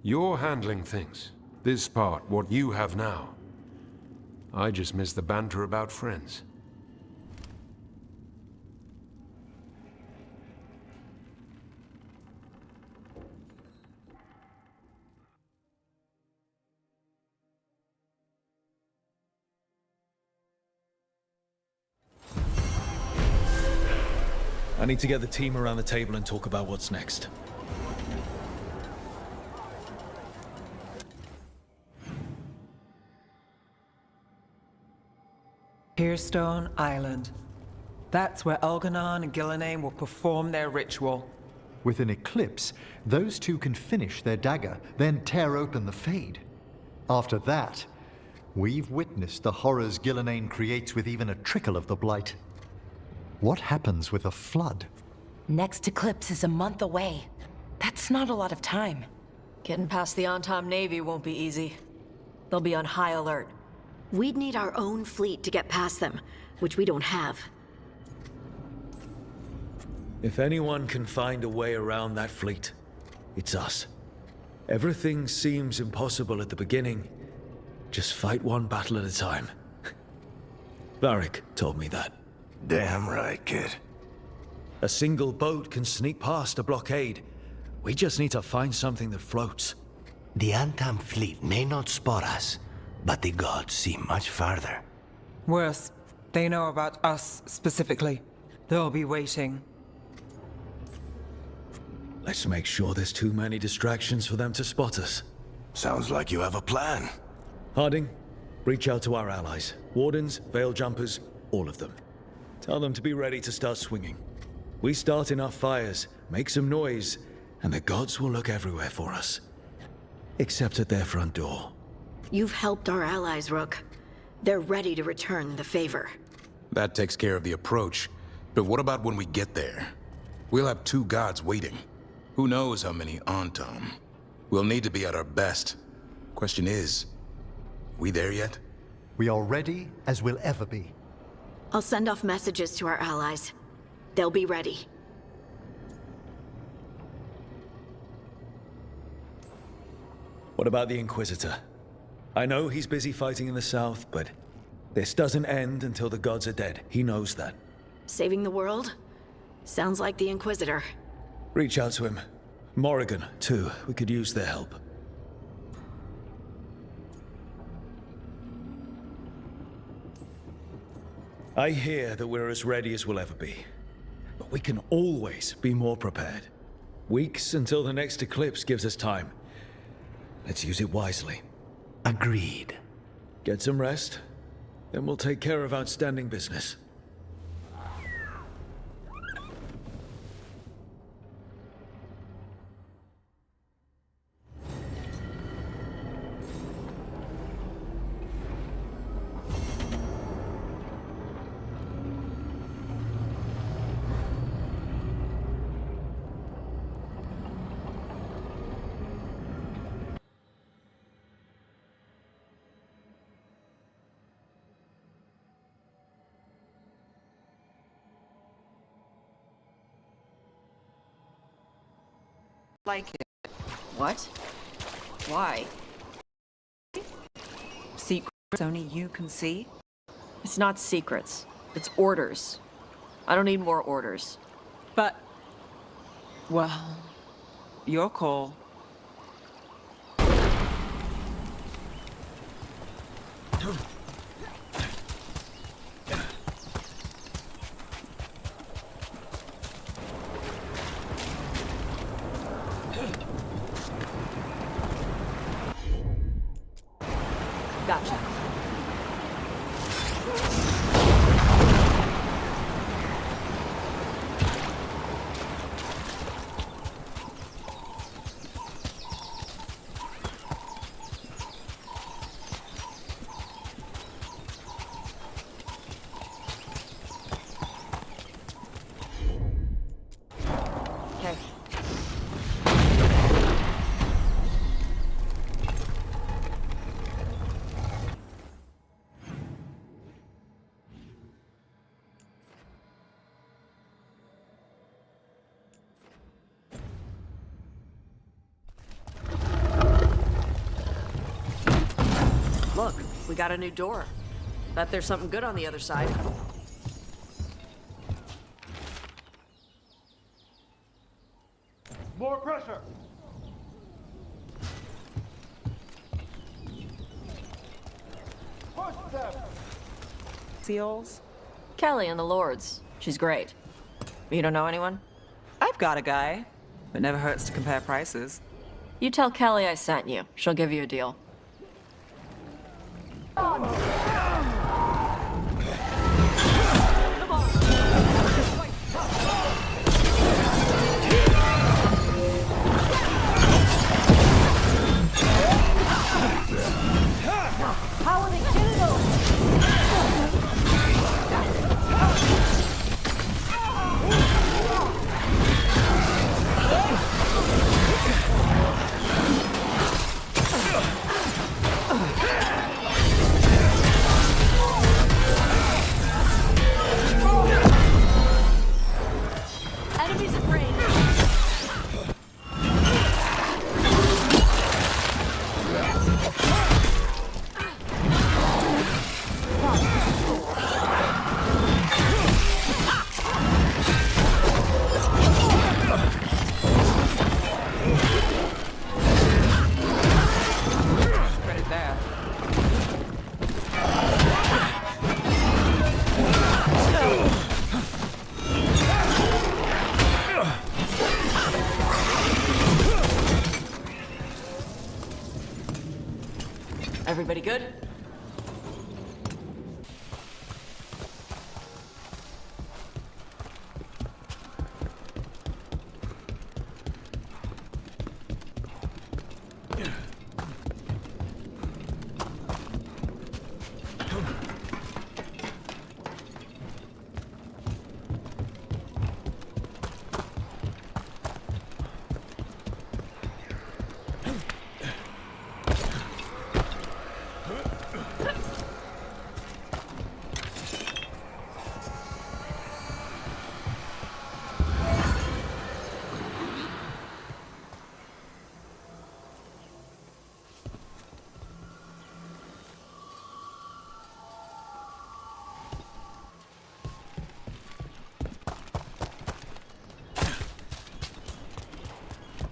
S14: You're handling things. This part, what you have now. I just miss the banter about friends.
S3: I need to get the team around the table and talk about what's next.
S4: Pearstone Island. That's where Elganon and Gillenane will perform their ritual.
S13: With an eclipse, those two can finish their dagger, then tear open the Fade. After that, we've witnessed the horrors Gillenane creates with even a trickle of the Blight. What happens with a flood?
S1: Next eclipse is a month away. That's not a lot of time.
S2: Getting past the Antom Navy won't be easy. They'll be on high alert.
S7: We'd need our own fleet to get past them, which we don't have.
S3: If anyone can find a way around that fleet, it's us. Everything seems impossible at the beginning. Just fight one battle at a time. Varric told me that.
S20: Damn right, kid.
S3: A single boat can sneak past a blockade. We just need to find something that floats.
S20: The Antam fleet may not spot us, but the gods see much farther.
S4: Worse, they know about us specifically. They'll be waiting.
S3: Let's make sure there's too many distractions for them to spot us.
S20: Sounds like you have a plan.
S3: Harding, reach out to our allies. Wardens, Veil Jumpers, all of them. Tell them to be ready to start swinging. We start enough fires, make some noise, and the gods will look everywhere for us. Except at their front door.
S7: You've helped our allies, Rook. They're ready to return the favor.
S6: That takes care of the approach. But what about when we get there? We'll have two gods waiting. Who knows how many Antom? We'll need to be at our best. Question is, we there yet?
S13: We are ready as we'll ever be.
S7: I'll send off messages to our allies. They'll be ready.
S3: What about the Inquisitor? I know he's busy fighting in the south, but this doesn't end until the gods are dead. He knows that.
S7: Saving the world? Sounds like the Inquisitor.
S3: Reach out to him. Morrigan, too. We could use their help. I hear that we're as ready as we'll ever be. But we can always be more prepared. Weeks until the next eclipse gives us time. Let's use it wisely.
S20: Agreed.
S3: Get some rest, then we'll take care of outstanding business.
S4: Like it.
S2: What? Why?
S4: Secrets only you can see?
S2: It's not secrets. It's orders. I don't need more orders.
S4: But... well... your call.
S2: Gotcha. got a new door. Bet there's something good on the other side.
S21: More pressure! Push them!
S4: Seals?
S2: Kelly and the Lords. She's great. You don't know anyone?
S4: I've got a guy, but never hurts to compare prices.
S2: You tell Kelly I sent you. She'll give you a deal.
S10: How are they killing us?
S2: Enemies at range.
S4: Credit there.
S2: Everybody good?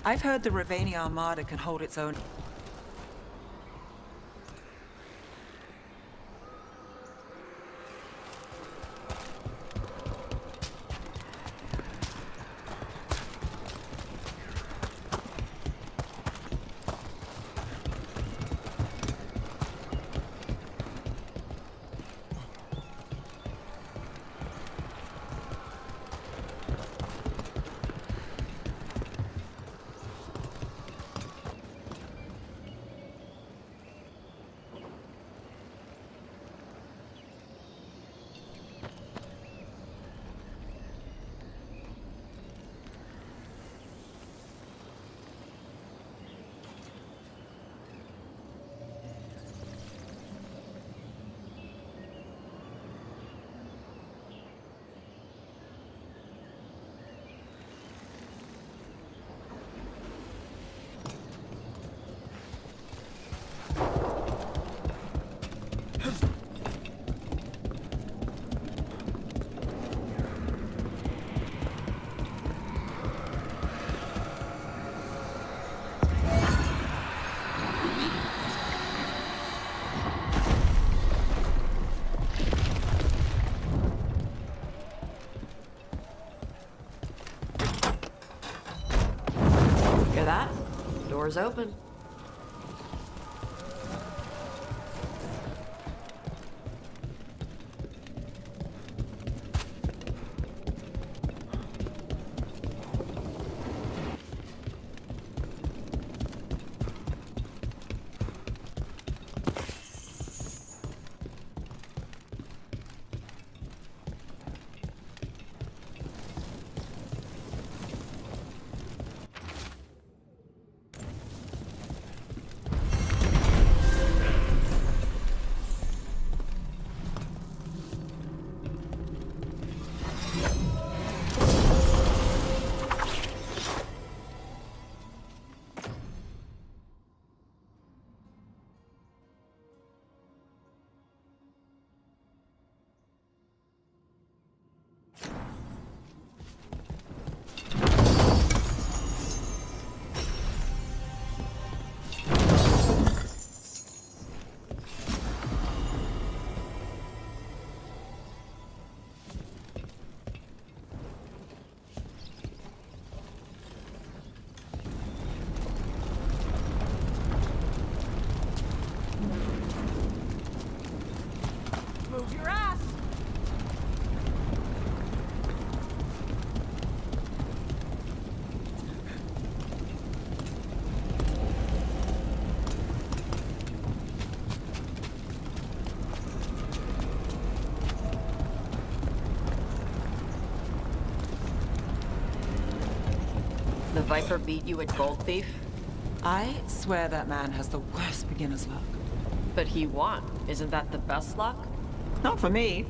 S4: I've heard the Ravani Armada can hold its own.
S2: Hear that? Door's open. Viper beat you at Gold Thief?
S4: I swear that man has the worst beginner's luck.
S2: But he won. Isn't that the best luck?
S4: Not for me.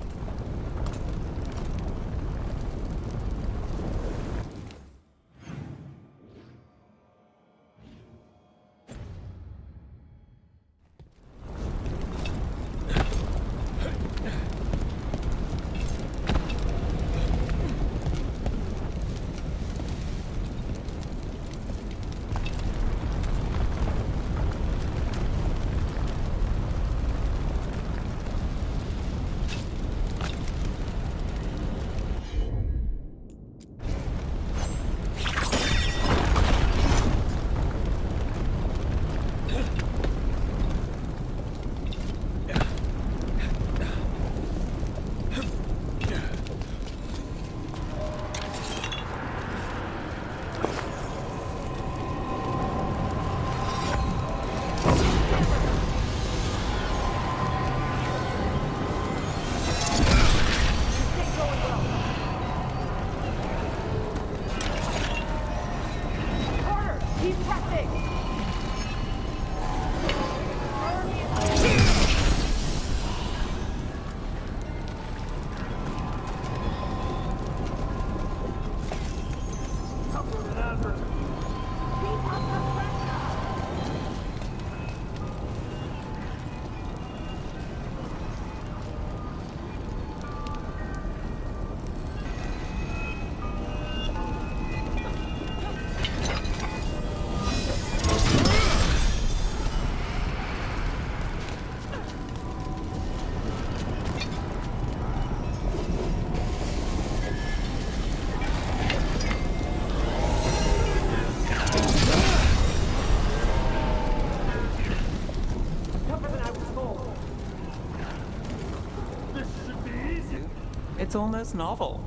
S4: It's almost novel.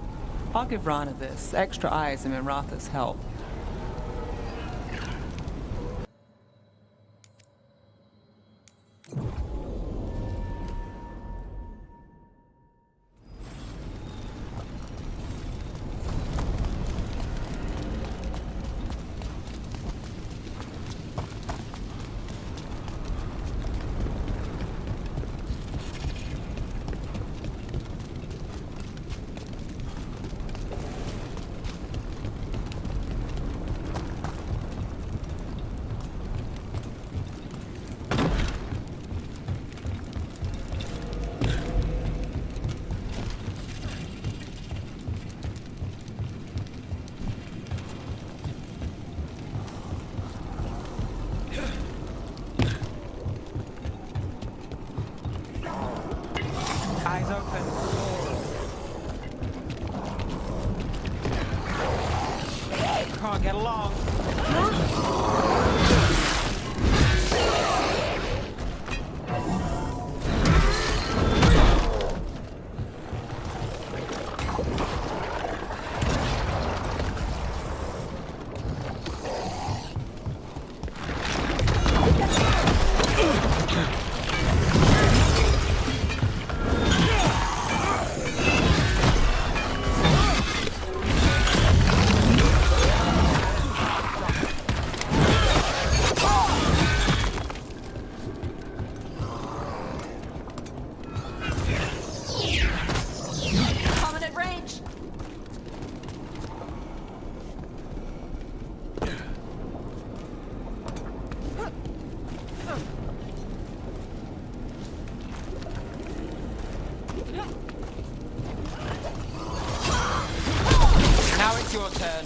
S4: I'll give Rana this. Extra eyes and Miratha's help. Eyes open. Come on, get along. Now it's your turn.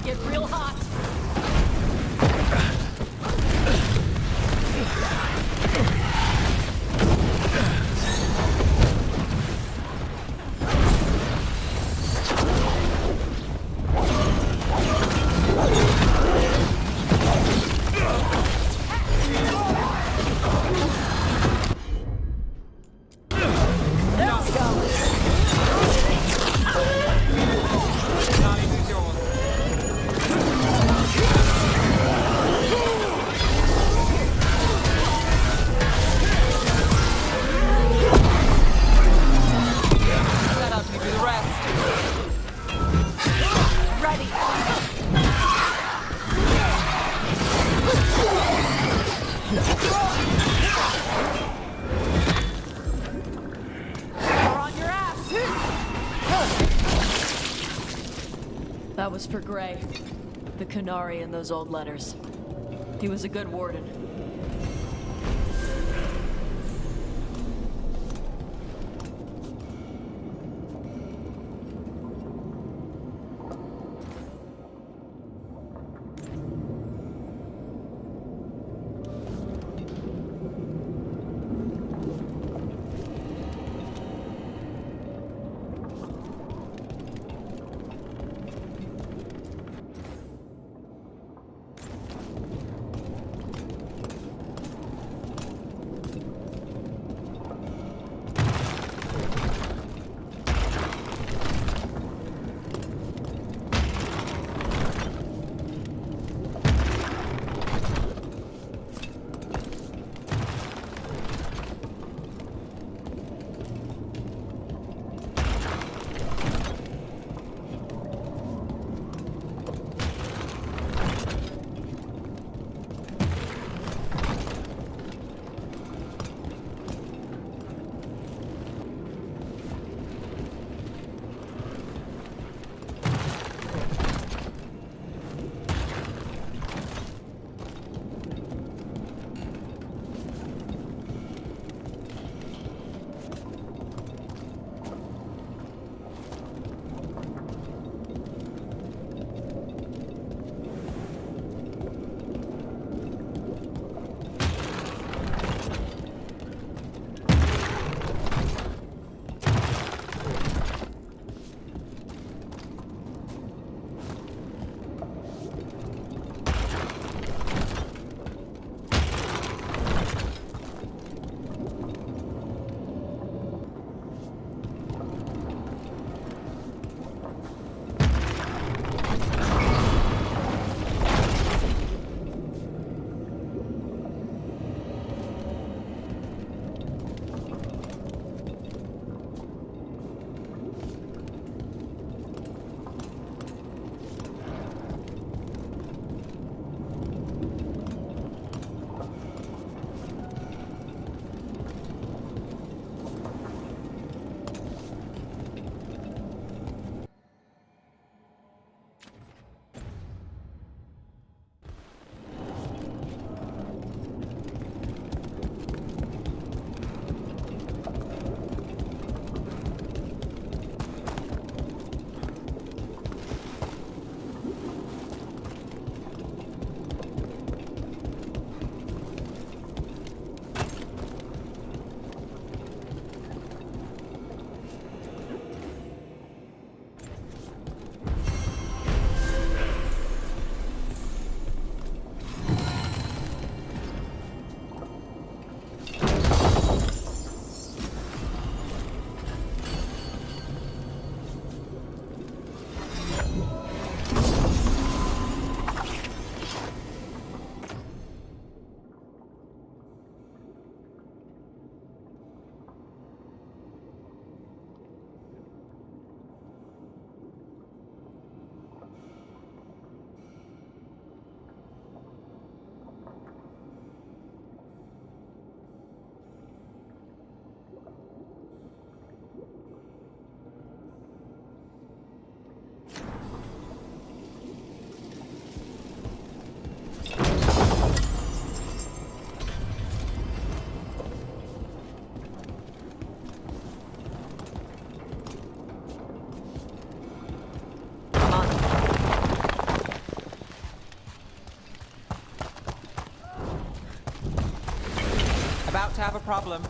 S18: get real hot.
S2: That was for Gray. The Canary in those old letters. He was a good warden.
S4: about to have a problem.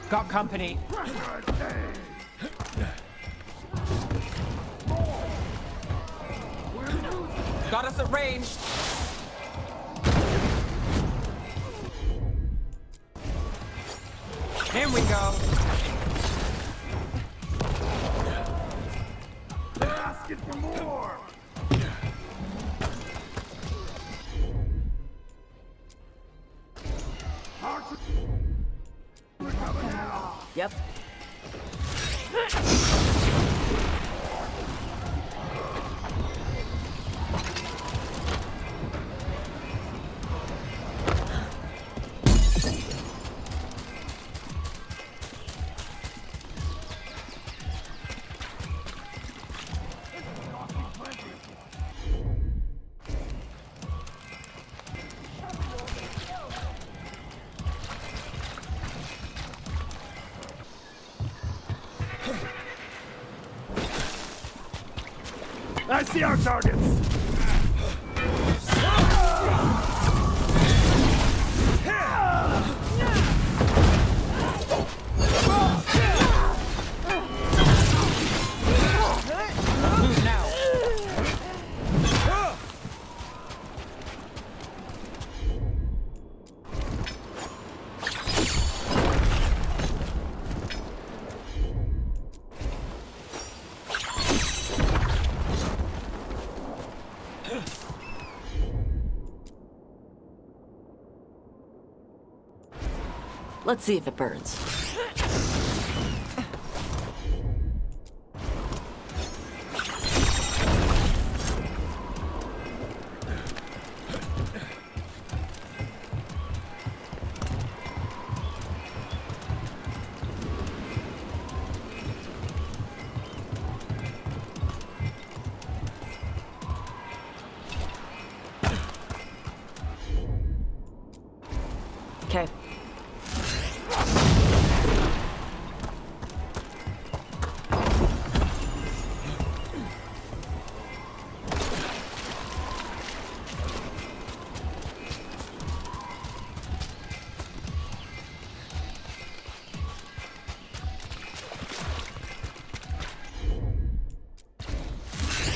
S4: Got company. Got us at range. In we go.
S12: They're asking for more.
S2: Yep.
S12: I see our targets!
S4: Move now.
S2: Let's see if it burns. Okay.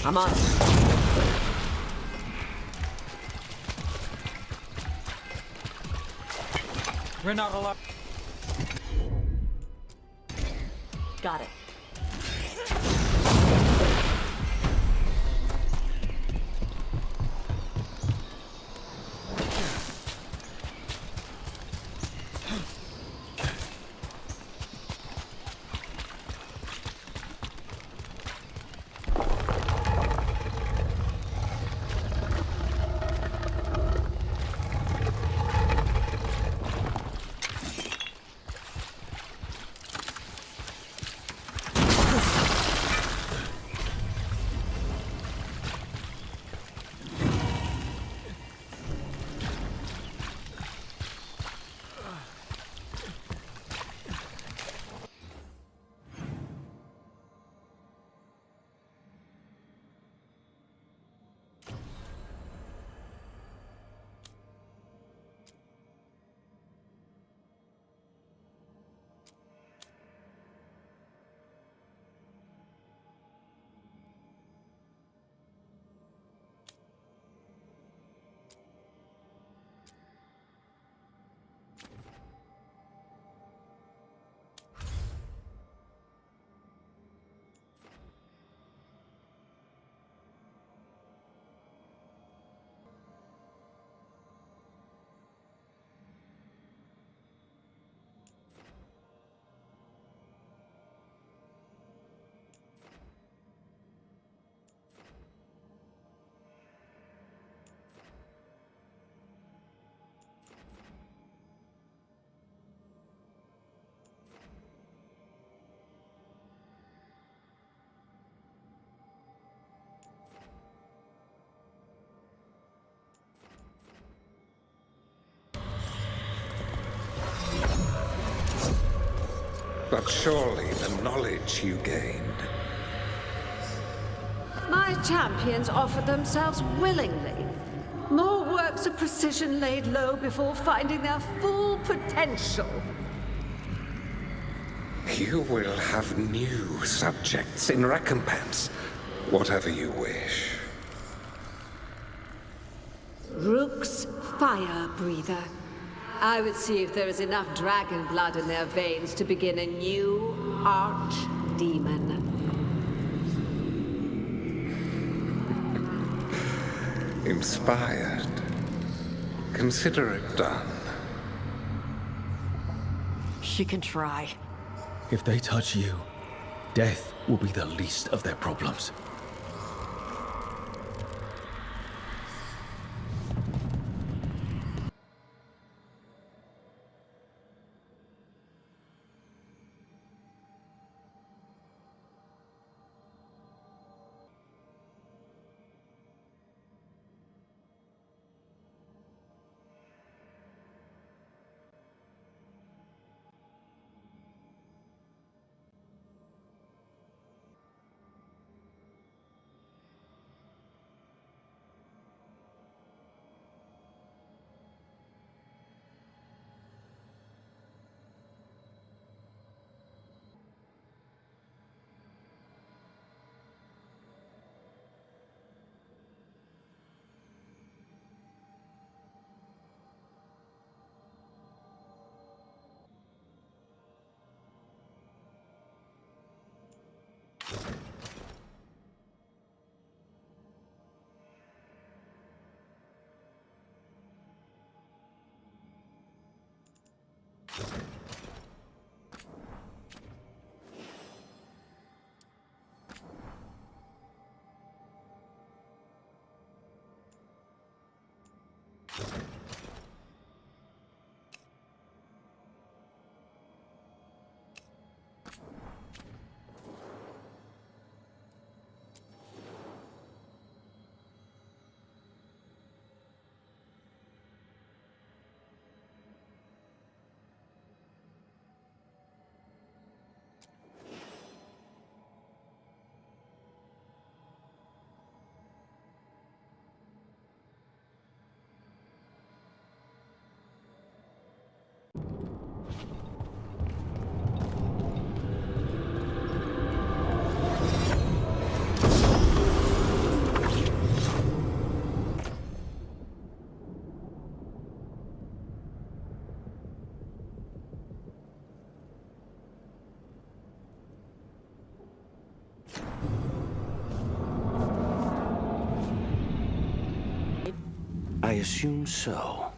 S2: I'm on.
S4: We're not alone.
S2: Got it.
S8: But surely the knowledge you gained.
S17: My champions offered themselves willingly. More works of precision laid low before finding their full potential.
S8: You will have new subjects in recompense. Whatever you wish.
S17: Rook's fire breather. I would see if there is enough dragon blood in their veins to begin a new archdemon.
S8: Inspired. Consider it done.
S2: She can try.
S3: If they touch you, death will be the least of their problems.
S20: I assume so.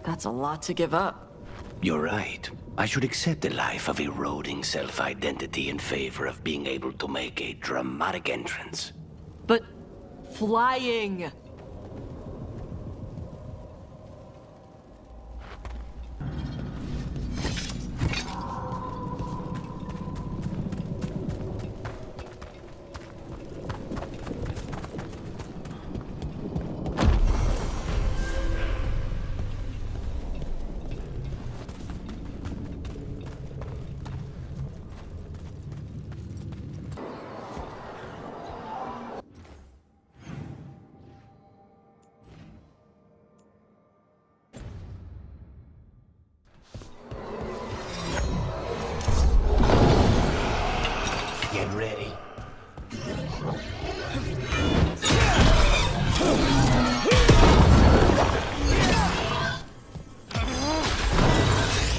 S2: That's a lot to give up.
S20: You're right. I should accept a life of eroding self-identity in favor of being able to make a dramatic entrance.
S2: But flying!
S20: Get ready.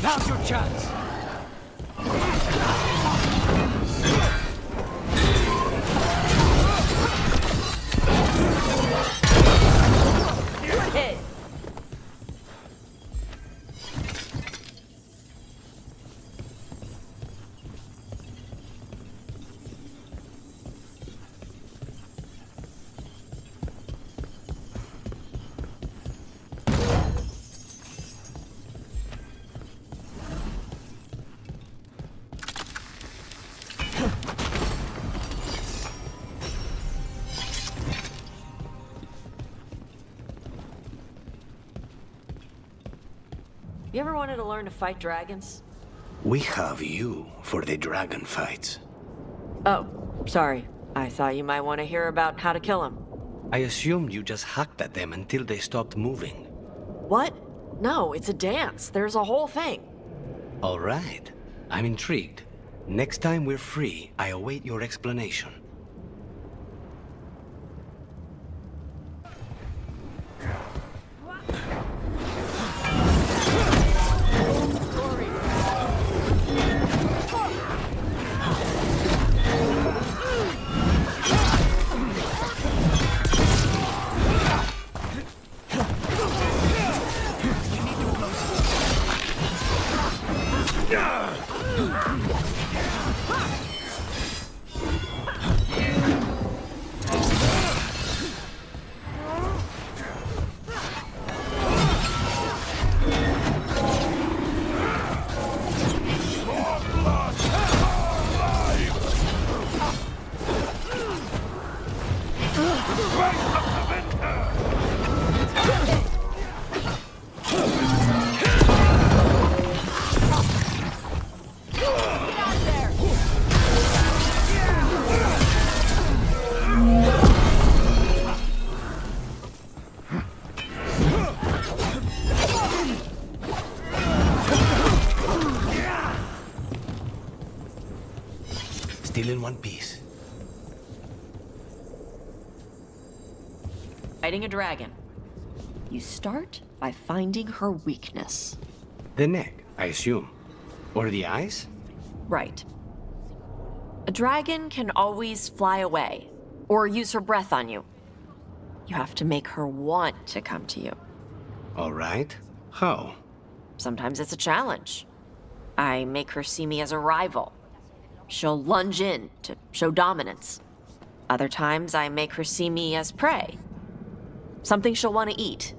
S15: Now's your chance.
S2: Good hit! You ever wanted to learn to fight dragons?
S20: We have you for the dragon fights.
S2: Oh, sorry. I thought you might want to hear about how to kill him.
S20: I assumed you just hacked at them until they stopped moving.
S2: What? No, it's a dance. There's a whole thing.
S20: All right. I'm intrigued. Next time we're free, I await your explanation. Still in one piece.
S2: Fighting a dragon. You start by finding her weakness.
S20: The neck, I assume. Or the eyes?
S2: Right. A dragon can always fly away, or use her breath on you. You have to make her want to come to you.
S20: All right. How?
S2: Sometimes it's a challenge. I make her see me as a rival. She'll lunge in to show dominance. Other times I make her see me as prey. Something she'll want to eat.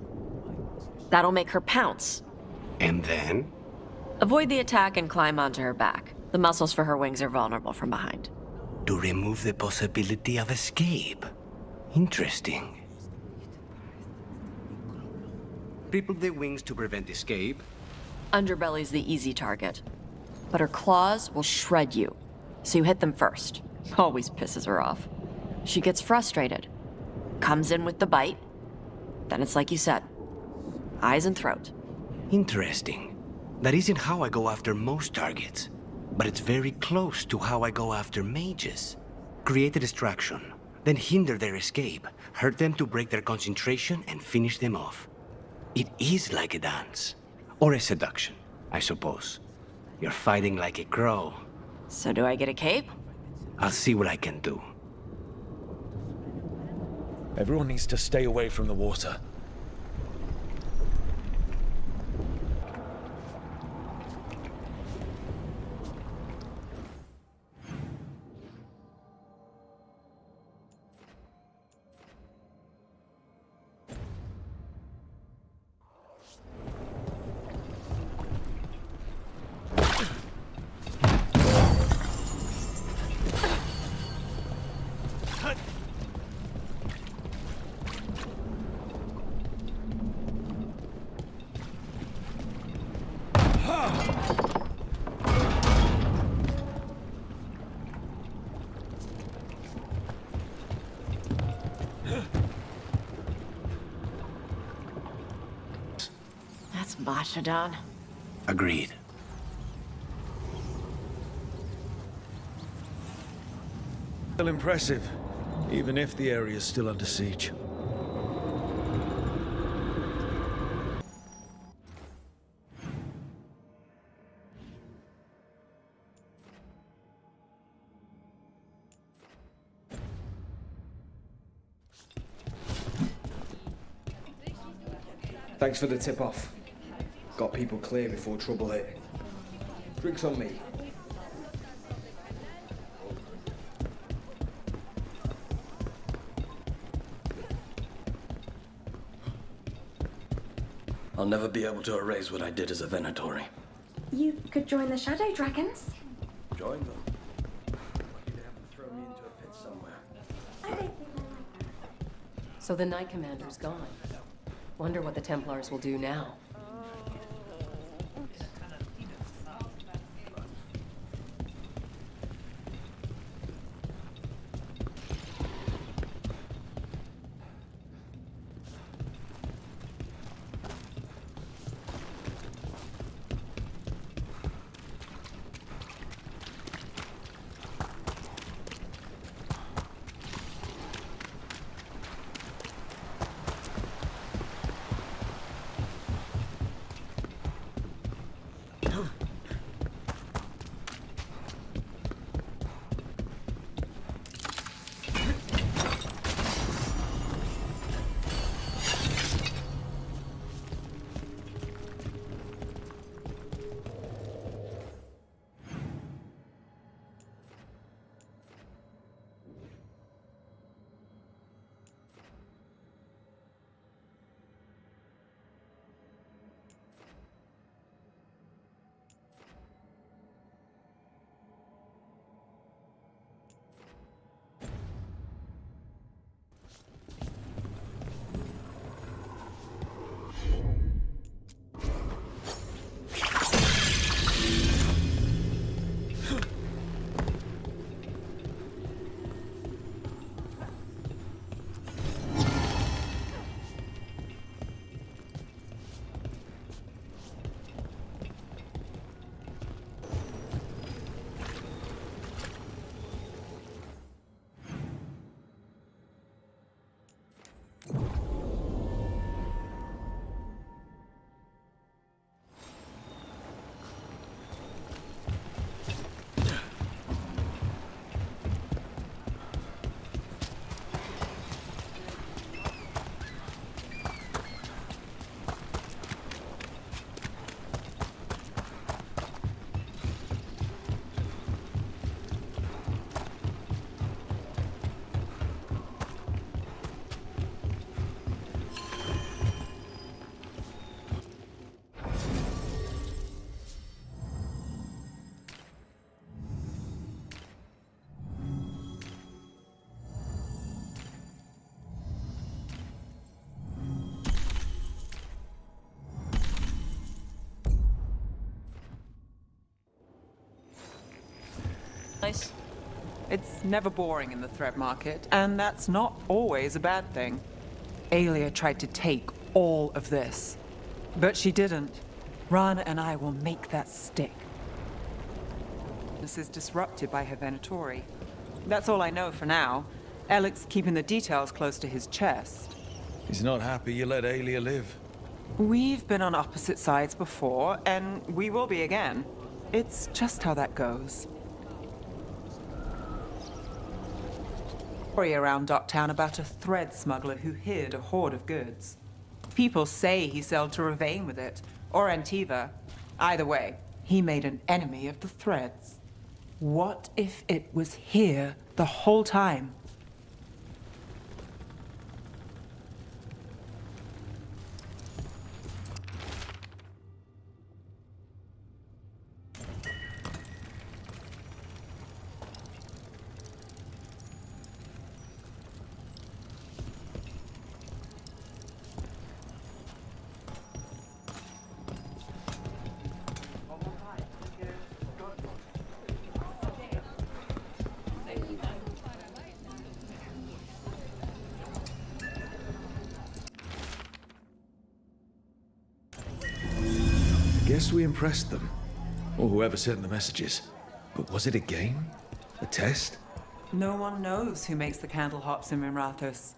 S2: That'll make her pounce.
S20: And then?
S2: Avoid the attack and climb onto her back. The muscles for her wings are vulnerable from behind.
S20: To remove the possibility of escape. Interesting. Cripple the wings to prevent escape.
S2: Underbelly's the easy target. But her claws will shred you. So you hit them first. Always pisses her off. She gets frustrated. Comes in with the bite. Then it's like you said. Eyes and throat.
S20: Interesting. That isn't how I go after most targets. But it's very close to how I go after mages. Create a distraction. Then hinder their escape. Hurt them to break their concentration and finish them off. It is like a dance. Or a seduction, I suppose. You're fighting like a crow.
S2: So do I get a cape?
S20: I'll see what I can do.
S3: Everyone needs to stay away from the water.
S2: That's Bashadon.
S20: Agreed.
S3: Still impressive, even if the area is still under siege.
S19: Thanks for the tip-off. Got people clear before trouble hit. Drinks on me.
S11: I'll never be able to erase what I did as a Venatori.
S22: You could join the Shadow Dragons.
S11: Join them. Lucky they haven't thrown me into a pit somewhere.
S1: So the Knight Commander's gone. Wonder what the Templars will do now.
S2: nice?
S4: It's never boring in the thread market, and that's not always a bad thing. Alia tried to take all of this, but she didn't. Rana and I will make that stick. This is disrupted by her Venatori. That's all I know for now. Alec's keeping the details close to his chest.
S3: He's not happy you let Alia live.
S4: We've been on opposite sides before, and we will be again. It's just how that goes. Story around Docktown about a thread smuggler who hid a hoard of goods. People say he sailed to Ravane with it, or Antiva. Either way, he made an enemy of the threads. What if it was here the whole time?
S3: Guess we impressed them. Or whoever sent the messages. But was it a game? A test?
S4: No one knows who makes the candle hops in Minrathous.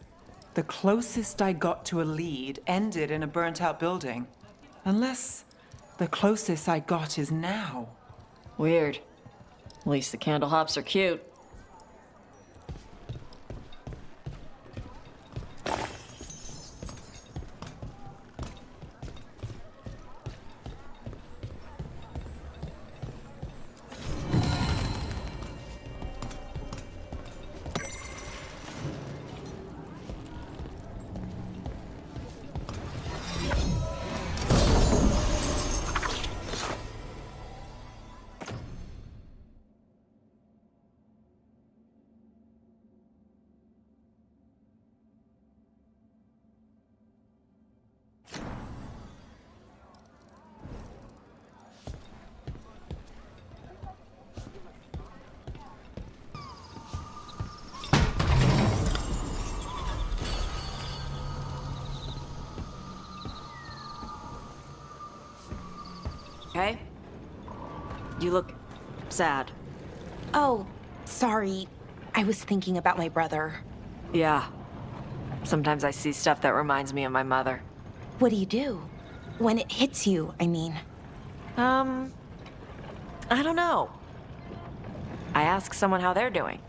S4: The closest I got to a lead ended in a burnt-out building. Unless the closest I got is now.
S2: Weird. At least the candle hops are cute. Okay? You look sad.
S1: Oh, sorry. I was thinking about my brother.
S2: Yeah. Sometimes I see stuff that reminds me of my mother.
S1: What do you do? When it hits you, I mean.
S2: I don't know. I ask someone how they're doing.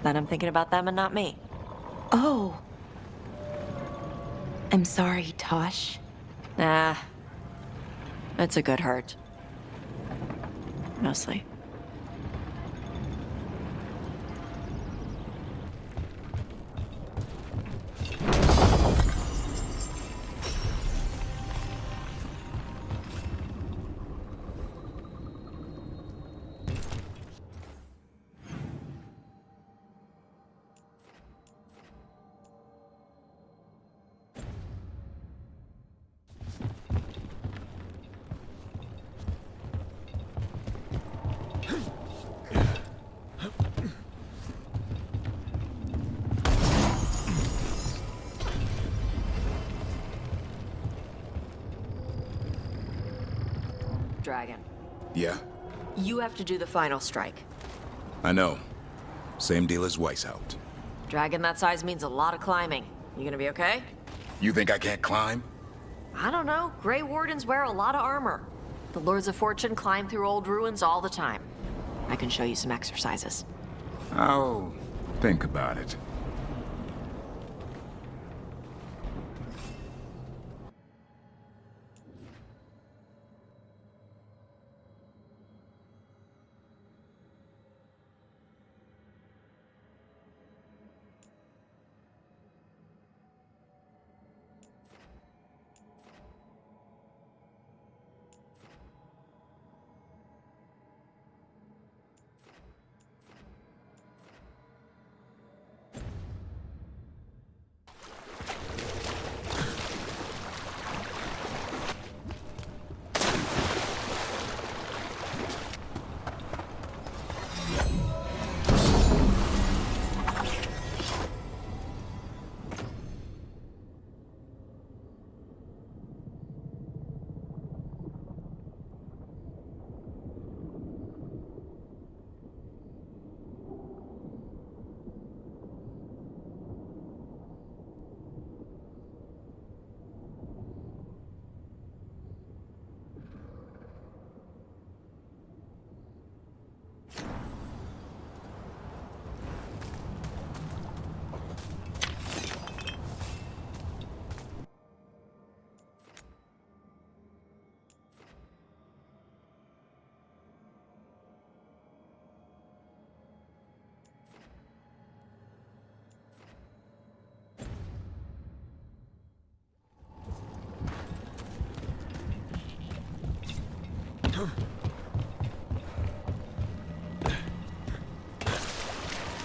S2: Then I'm thinking about them and not me.
S1: Oh. I'm sorry, Tosh.
S2: Nah. It's a good hurt. Mostly. Dragon.
S9: Yeah,
S2: You have to do the final strike.
S9: I know. Same deal as Weishaupt.
S2: Dragon that size means a lot of climbing. You gonna be okay?
S9: You think I can't climb?
S2: I don't know. Grey Wardens wear a lot of armor. The Lords of Fortune climb through old ruins all the time. I can show you some exercises.
S9: I'll think about it.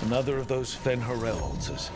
S3: Another of those Fen'Harel altars.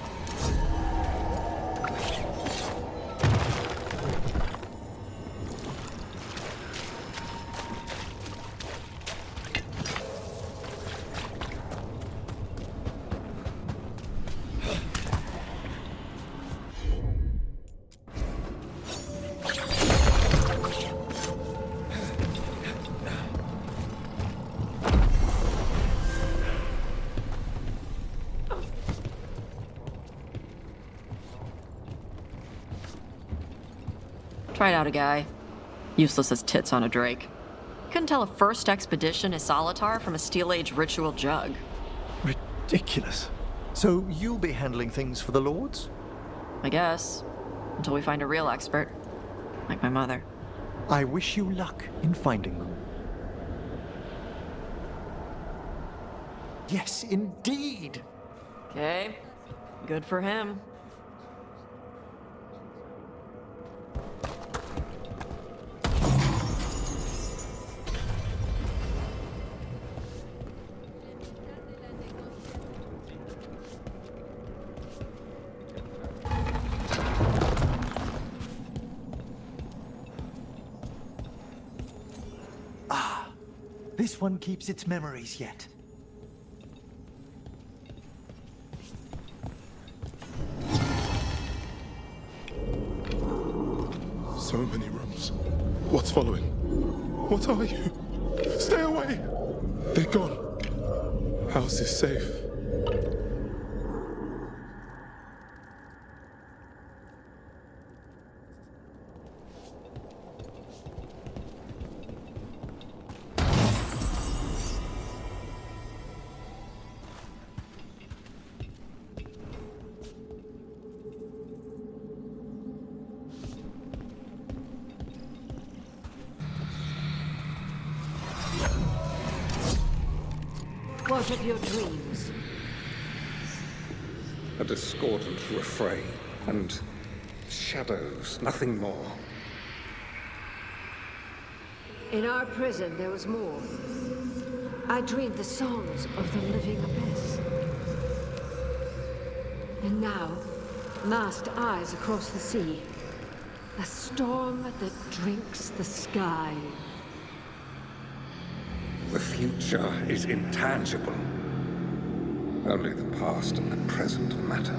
S2: Tried out a guy. Useless as tits on a drake. Couldn't tell a first expedition is Solitar from a Steel Age ritual jug.
S13: Ridiculous. So you'll be handling things for the Lords?
S2: I guess. Until we find a real expert. Like my mother.
S13: I wish you luck in finding them. Yes, indeed.
S2: Okay. Good for him.
S13: This one keeps its memories yet.
S12: So many rooms. What's following? What are you? Stay away! They're gone. House is safe.
S17: What of your dreams?
S8: A discordant refrain and shadows, nothing more.
S17: In our prison, there was more. I dreamed the songs of the living abyss. And now, masked eyes across the sea. A storm that drinks the sky.
S8: The future is intangible. Only the past and the present matter.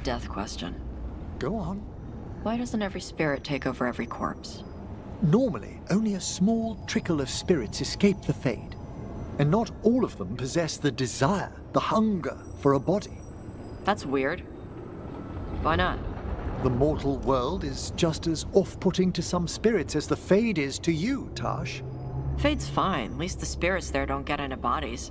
S2: Death question.
S13: Go on.
S2: Why doesn't every spirit take over every corpse?
S13: Normally, only a small trickle of spirits escape the Fade. And not all of them possess the desire, the hunger for a body.
S2: That's weird. Why not?
S13: The mortal world is just as off-putting to some spirits as the Fade is to you, Tash.
S2: Fade's fine. At least the spirits there don't get into bodies.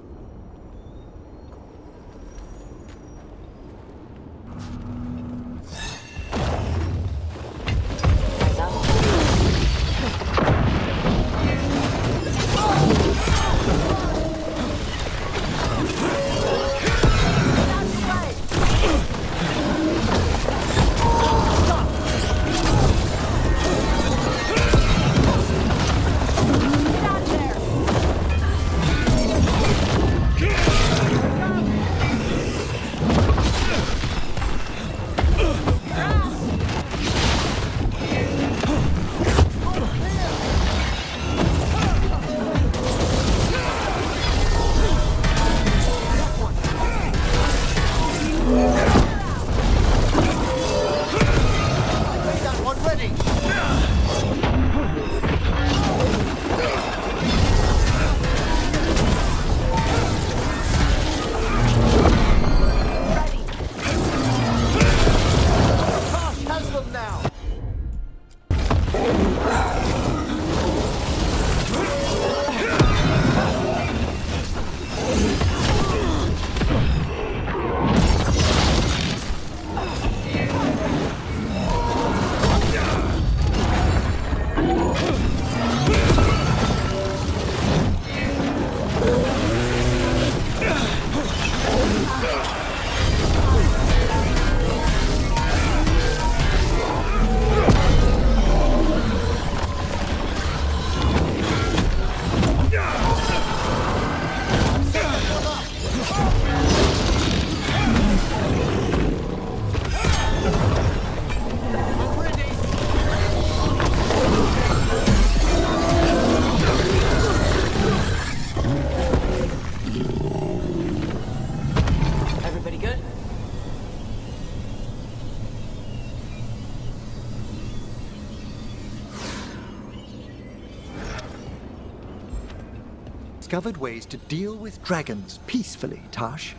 S13: discovered ways to deal with dragons peacefully, Tash.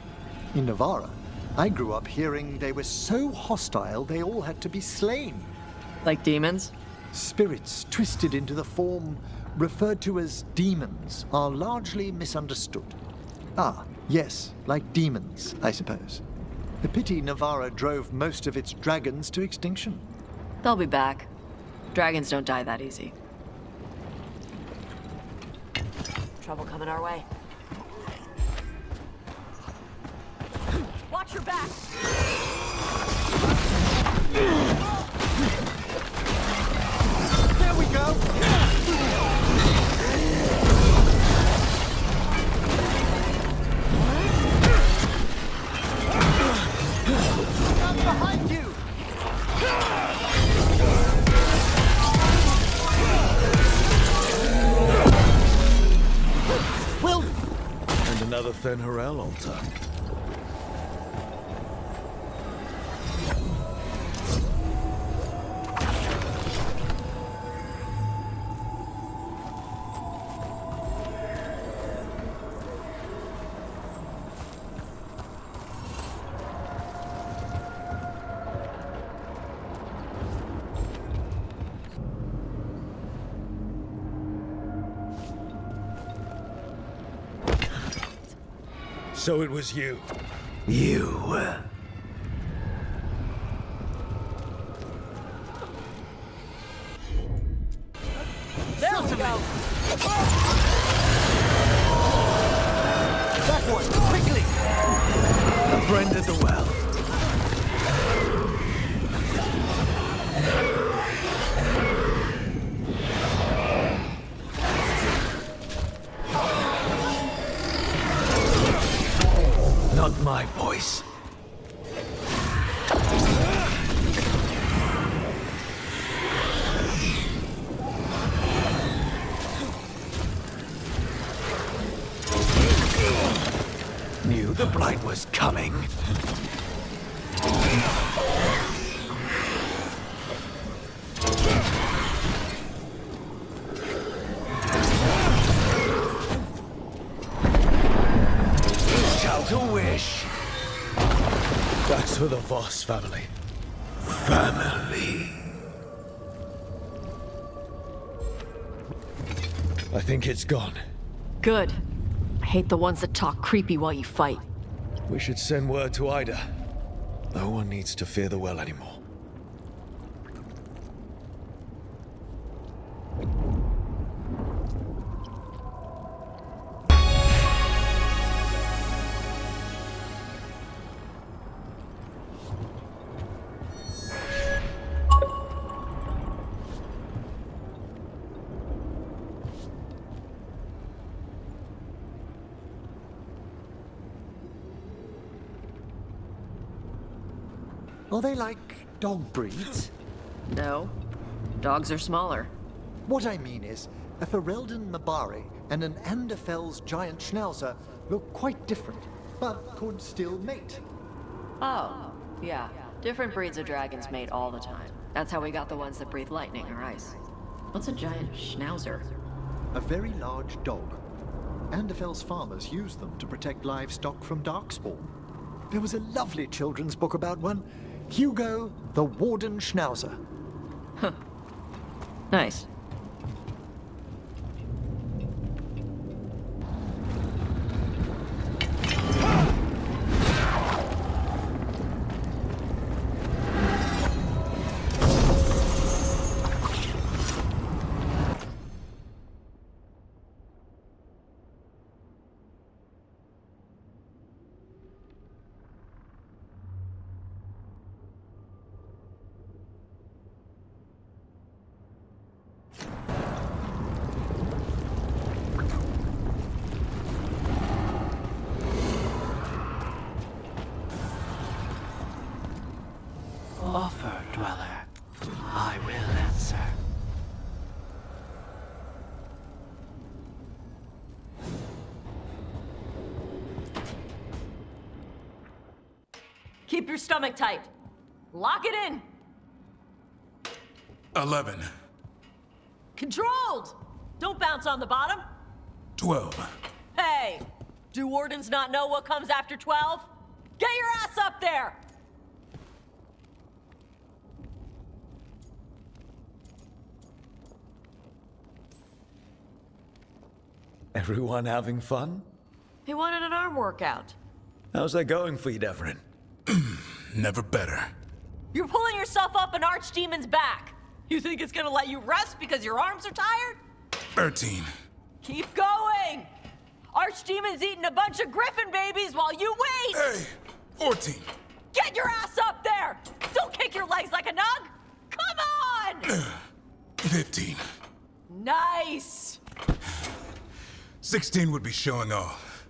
S13: In Navarra, I grew up hearing they were so hostile they all had to be slain.
S2: Like demons?
S13: Spirits twisted into the form referred to as demons are largely misunderstood. Ah, yes, like demons, I suppose. The pity Navarra drove most of its dragons to extinction.
S2: They'll be back. Dragons don't die that easy. Trouble coming our way.
S10: Watch your back!
S13: There we go! I'm behind you! Well...
S3: And another Fen'Harel altar. So it was you.
S20: You.
S10: There we go!
S20: That one, quickly! A friend at the well. Not my voice. Knew the blight was coming. Shout a wish.
S3: That's for the Voss family.
S20: Family.
S3: I think it's gone.
S2: Good. I hate the ones that talk creepy while you fight.
S3: We should send word to Ida. No one needs to fear the well anymore.
S13: Are they like dog breeds?
S2: No. Dogs are smaller.
S13: What I mean is, a Ferelden Mabari and an Anderfell's giant schnauzer look quite different, but could still mate.
S2: Oh, yeah. Different breeds of dragons mate all the time. That's how we got the ones that breathe lightning or ice. What's a giant schnauzer?
S13: A very large dog. Anderfell's farmers use them to protect livestock from darkspawn. There was a lovely children's book about one. Hugo, the Warden Schnauzer.
S2: Huh. Nice.
S20: Offer, Dweller. I will answer.
S10: Keep your stomach tight. Lock it in.
S21: 11.
S10: Controlled! Don't bounce on the bottom.
S21: 12.
S10: Do wardens not know what comes after 12? Get your ass up there!
S3: Everyone having fun?
S2: He wanted an arm workout.
S3: How's that going for you, Devrin?
S9: Never better.
S10: You're pulling yourself up an archdemon's back. You think it's gonna let you rest because your arms are tired?
S9: 13.
S10: Keep going! Archdemon's eating a bunch of griffin babies while you wait!
S9: Hey! 14.
S10: Get your ass up there! Don't kick your legs like a nug! Come on!
S9: 15.
S10: Nice!
S9: 16 would be showing off.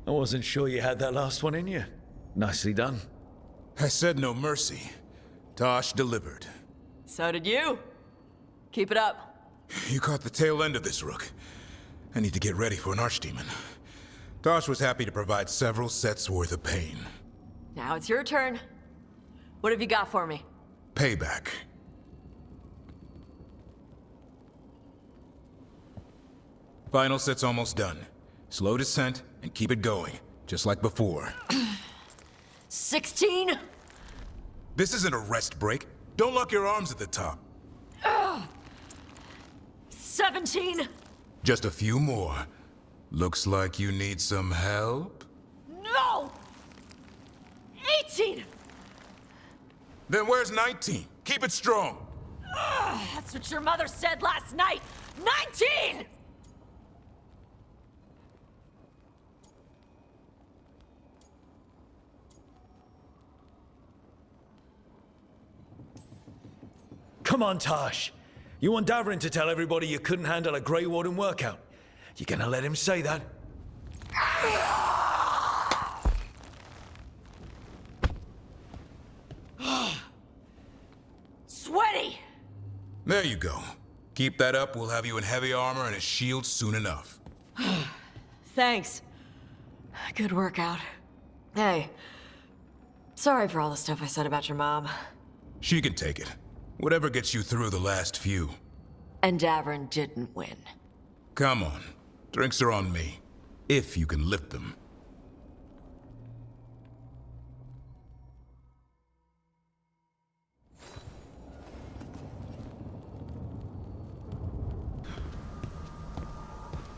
S3: I wasn't sure you had that last one in you. Nicely done.
S9: I said no mercy. Tosh delivered.
S10: So did you. Keep it up.
S9: You caught the tail end of this, Rook. I need to get ready for an archdemon. Tosh was happy to provide several sets worth of pain.
S10: Now it's your turn. What have you got for me?
S9: Payback. Final set's almost done. Slow descent and keep it going, just like before.
S10: 16?
S9: This isn't a rest break. Don't lock your arms at the top.
S10: 17?
S9: Just a few more. Looks like you need some help?
S10: No! 18!
S9: Then where's 19? Keep it strong.
S10: That's what your mother said last night! 19!
S3: Come on, Tosh. You want Davrin to tell everybody you couldn't handle a Grey Warden workout? You gonna let him say that?
S10: Sweaty!
S9: There you go. Keep that up, we'll have you in heavy armor and a shield soon enough.
S2: Thanks. Good workout. Hey, sorry for all the stuff I said about your mom.
S9: She can take it. Whatever gets you through the last few.
S2: And Davrin didn't win.
S9: Come on. Drinks are on me. If you can lift them.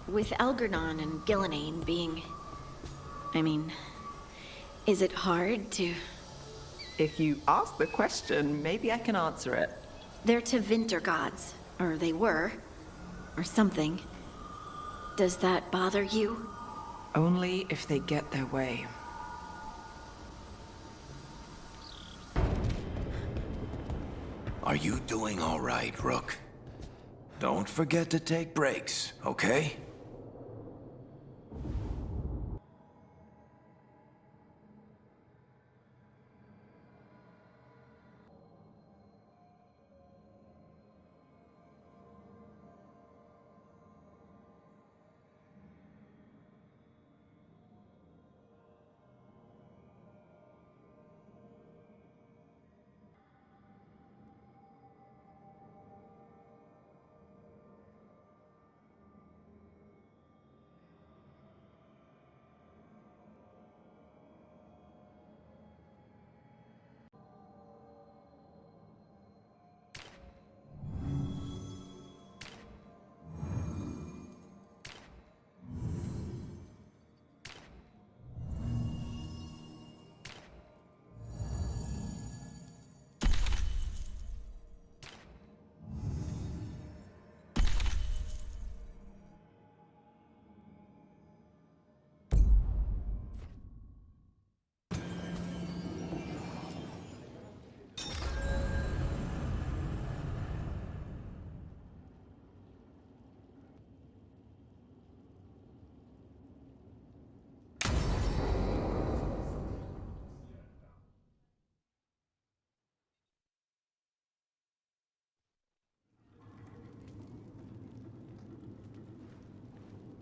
S7: With Algernon and Gillenane being... I mean... Is it hard to...
S4: If you ask the question, maybe I can answer it.
S7: They're Tevinter gods. Or they were. Or something. Does that bother you?
S4: Only if they get their way.
S20: Are you doing all right, Rook? Don't forget to take breaks, okay?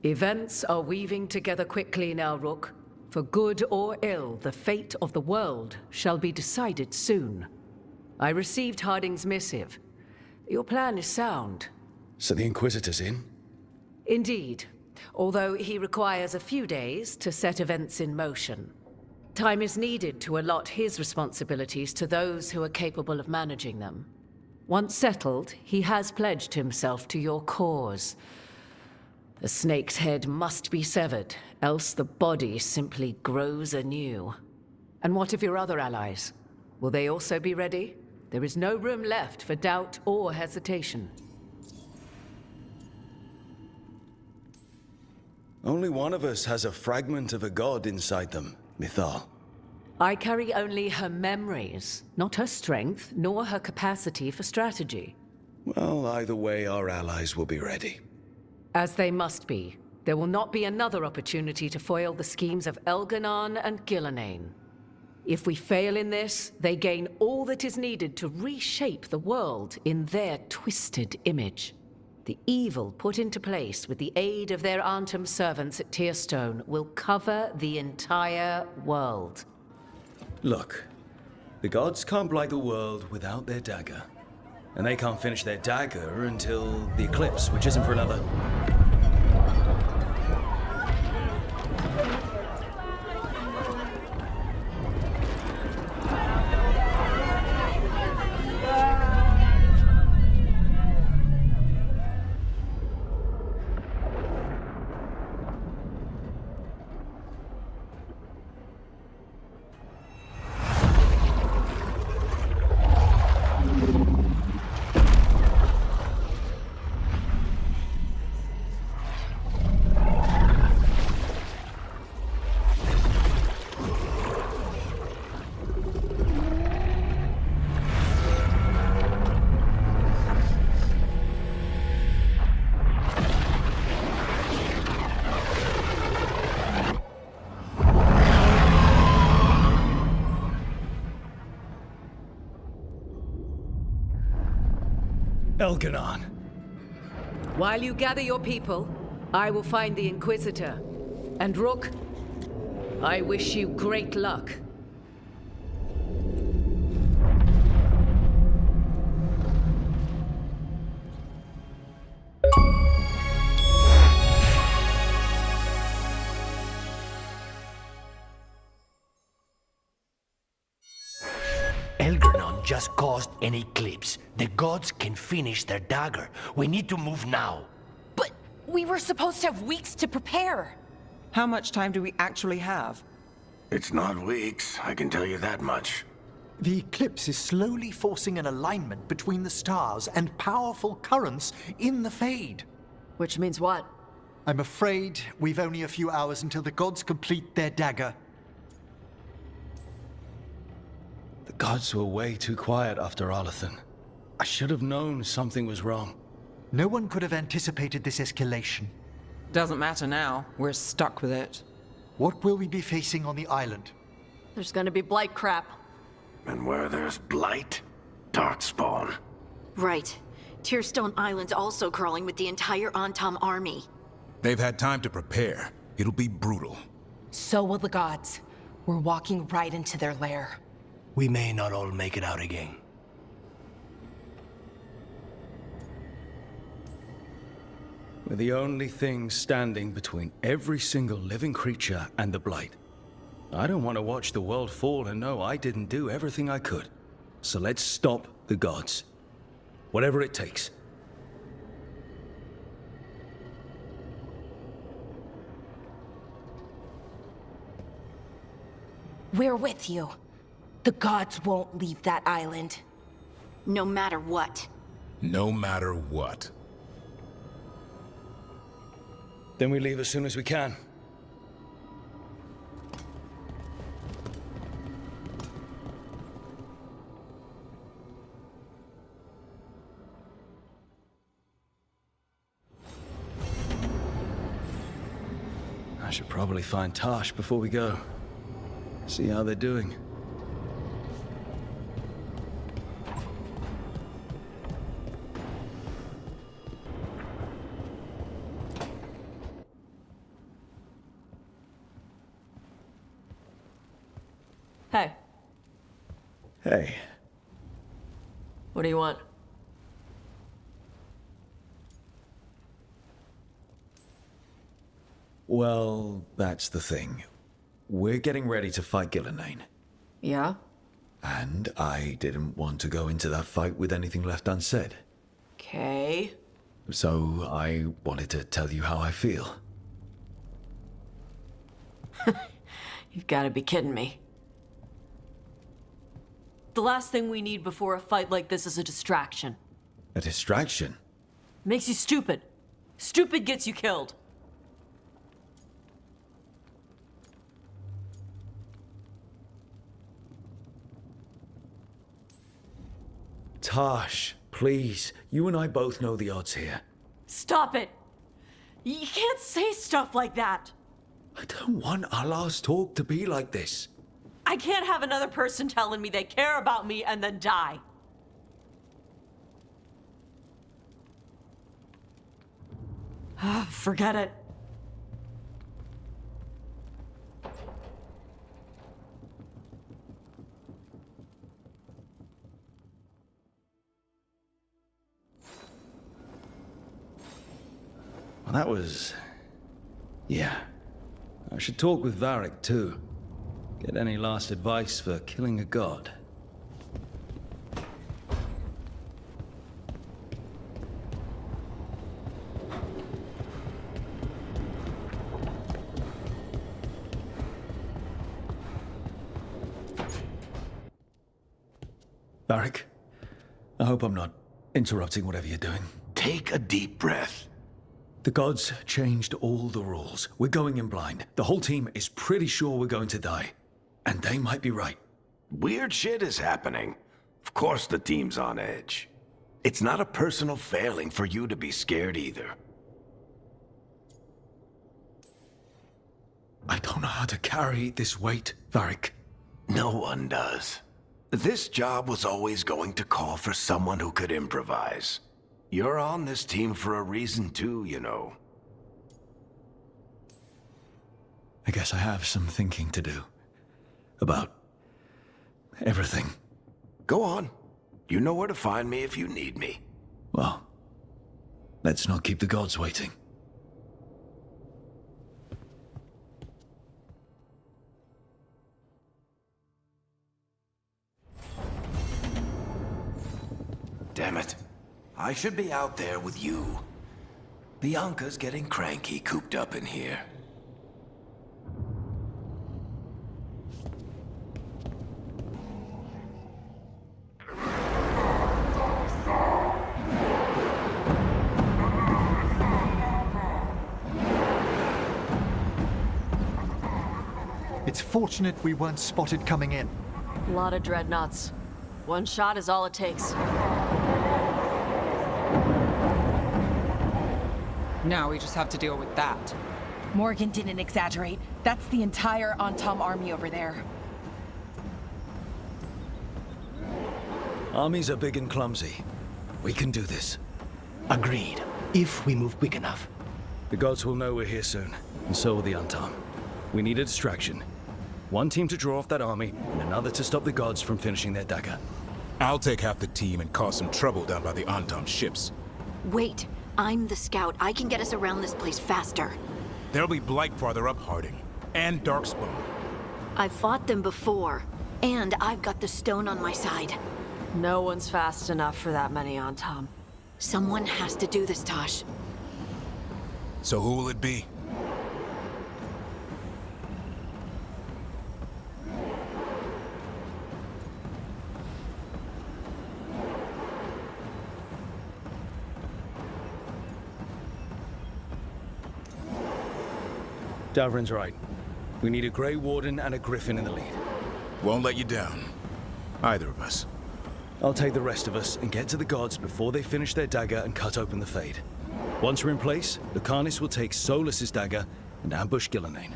S5: Events are weaving together quickly now, Rook. For good or ill, the fate of the world shall be decided soon. I received Harding's missive. Your plan is sound.
S3: So the Inquisitor's in?
S5: Indeed, although he requires a few days to set events in motion. Time is needed to allot his responsibilities to those who are capable of managing them. Once settled, he has pledged himself to your cause. The snake's head must be severed, else the body simply grows anew. And what of your other allies? Will they also be ready? There is no room left for doubt or hesitation.
S3: Only one of us has a fragment of a god inside them, Mythal.
S5: I carry only her memories, not her strength, nor her capacity for strategy.
S3: Well, either way, our allies will be ready.
S5: As they must be. There will not be another opportunity to foil the schemes of Elganon and Gillenane. If we fail in this, they gain all that is needed to reshape the world in their twisted image. The evil put into place with the aid of their Arnhem servants at Tearstone will cover the entire world.
S3: Look, the gods can't blight the world without their dagger. And they can't finish their dagger until the eclipse, which isn't for another... Elganon.
S5: While you gather your people, I will find the Inquisitor. And Rook, I wish you great luck.
S20: Elganon just caused an eclipse. The gods can finish their dagger. We need to move now.
S1: But we were supposed to have weeks to prepare.
S4: How much time do we actually have?
S20: It's not weeks, I can tell you that much.
S13: The eclipse is slowly forcing an alignment between the stars and powerful currents in the Fade.
S2: Which means what?
S13: I'm afraid we've only a few hours until the gods complete their dagger.
S3: The gods were way too quiet after Arlathan. I should have known something was wrong.
S13: No one could have anticipated this escalation.
S4: Doesn't matter now. We're stuck with it.
S13: What will we be facing on the island?
S2: There's gonna be blight crap.
S20: And where there's blight, darkspawn.
S7: Right. Tearstone Island's also crawling with the entire Antam army.
S9: They've had time to prepare. It'll be brutal.
S1: So will the gods. We're walking right into their lair.
S20: We may not all make it out again.
S3: We're the only thing standing between every single living creature and the Blight. I don't want to watch the world fall and know I didn't do everything I could. So let's stop the gods. Whatever it takes.
S1: We're with you. The gods won't leave that island.
S7: No matter what.
S9: No matter what.
S3: Then we leave as soon as we can. I should probably find Tash before we go. See how they're doing.
S2: Hey.
S3: Hey.
S2: What do you want?
S3: Well, that's the thing. We're getting ready to fight Gillenane.
S2: Yeah?
S3: And I didn't want to go into that fight with anything left unsaid.
S2: Okay.
S3: So I wanted to tell you how I feel.
S2: You've got to be kidding me. The last thing we need before a fight like this is a distraction.
S3: A distraction?
S2: Makes you stupid. Stupid gets you killed.
S3: Tash, please. You and I both know the odds here.
S2: Stop it! You can't say stuff like that!
S3: I don't want our last talk to be like this.
S2: I can't have another person telling me they care about me and then die. Forget it.
S3: Well, that was... yeah. I should talk with Varric, too. Get any last advice for killing a god. Varric, I hope I'm not interrupting whatever you're doing.
S20: Take a deep breath.
S3: The gods changed all the rules. We're going in blind. The whole team is pretty sure we're going to die. And they might be right.
S20: Weird shit is happening. Of course the team's on edge. It's not a personal failing for you to be scared either.
S3: I don't know how to carry this weight, Varric.
S20: No one does. This job was always going to call for someone who could improvise. You're on this team for a reason too, you know.
S3: I guess I have some thinking to do. About everything.
S20: Go on. You know where to find me if you need me.
S3: Well, let's not keep the gods waiting.
S20: Damn it. I should be out there with you. Bianca's getting cranky cooped up in here.
S13: It's fortunate we weren't spotted coming in.
S2: A lot of dreadnoughts. One shot is all it takes.
S4: Now we just have to deal with that.
S1: Morgan didn't exaggerate. That's the entire Antom army over there.
S3: Armies are big and clumsy. We can do this.
S20: Agreed. If we move quick enough.
S3: The gods will know we're here soon, and so will the Antom. We need a distraction. One team to draw off that army, and another to stop the gods from finishing their dagger.
S9: I'll take half the team and cause some trouble down by the Antom ships.
S7: Wait, I'm the scout. I can get us around this place faster.
S9: There'll be Blight farther up Harding, and Darkspawn.
S7: I've fought them before, and I've got the stone on my side.
S2: No one's fast enough for that many Antom.
S7: Someone has to do this, Tosh.
S9: So who will it be?
S3: Davrin's right. We need a Grey Warden and a Griffin in the lead.
S9: Won't let you down. Either of us.
S3: I'll take the rest of us and get to the gods before they finish their dagger and cut open the Fade. Once we're in place, the Carnis will take Solus's dagger and ambush Gillenane.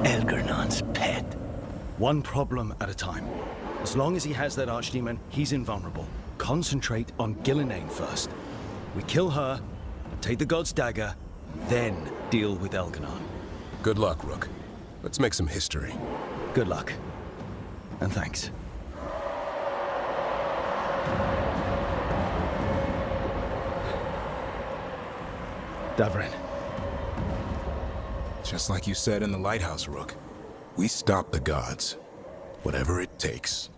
S20: Elgernon's pet.
S3: One problem at a time. As long as he has that archdemon, he's invulnerable. Concentrate on Gillenane first. We kill her, take the god's dagger, then deal with Elgernon.
S9: Good luck, Rook. Let's make some history.
S3: Good luck. And thanks. Davrin.
S9: Just like you said in the lighthouse, Rook. We stop the gods. Whatever it takes.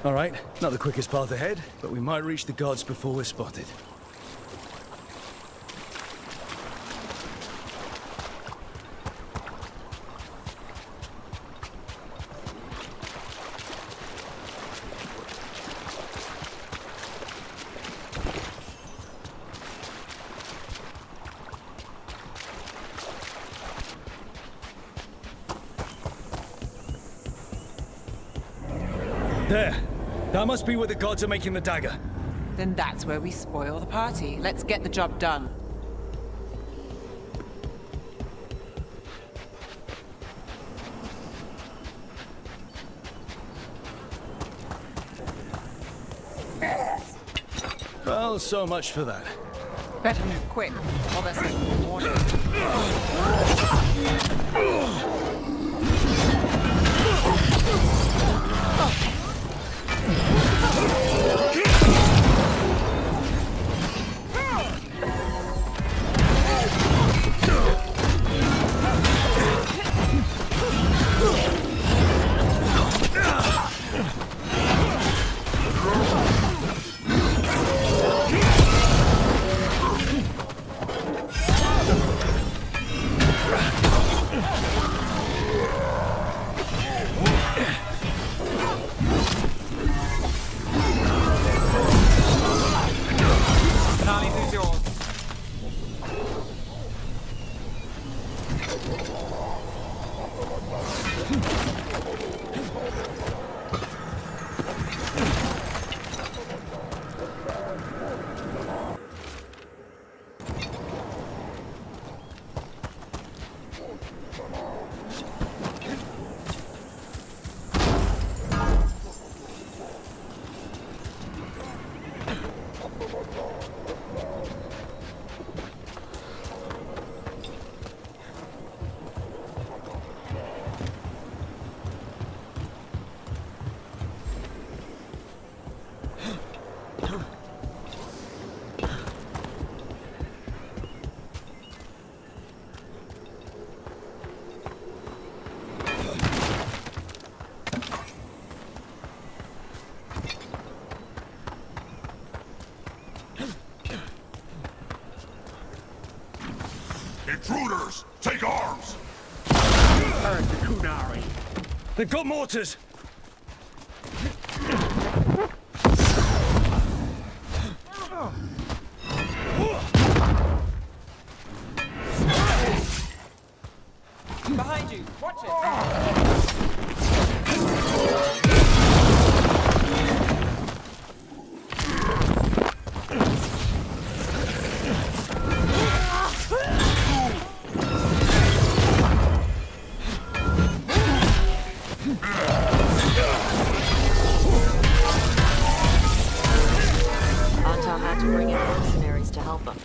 S3: All right, not the quickest path ahead, but we might reach the gods before we're spotted. There. That must be where the gods are making the dagger.
S4: Then that's where we spoil the party. Let's get the job done.
S3: Well, so much for that.
S4: Better move quick, or there's a warning.
S12: Intruders! Take arms!
S21: Heard the Kunari.
S3: They've got mortars!
S4: Behind you! Watch it!
S2: Antal had to bring in mercenaries to help him.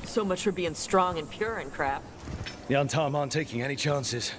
S2: So much for being strong and pure and crap.
S3: The Antam aren't taking any chances.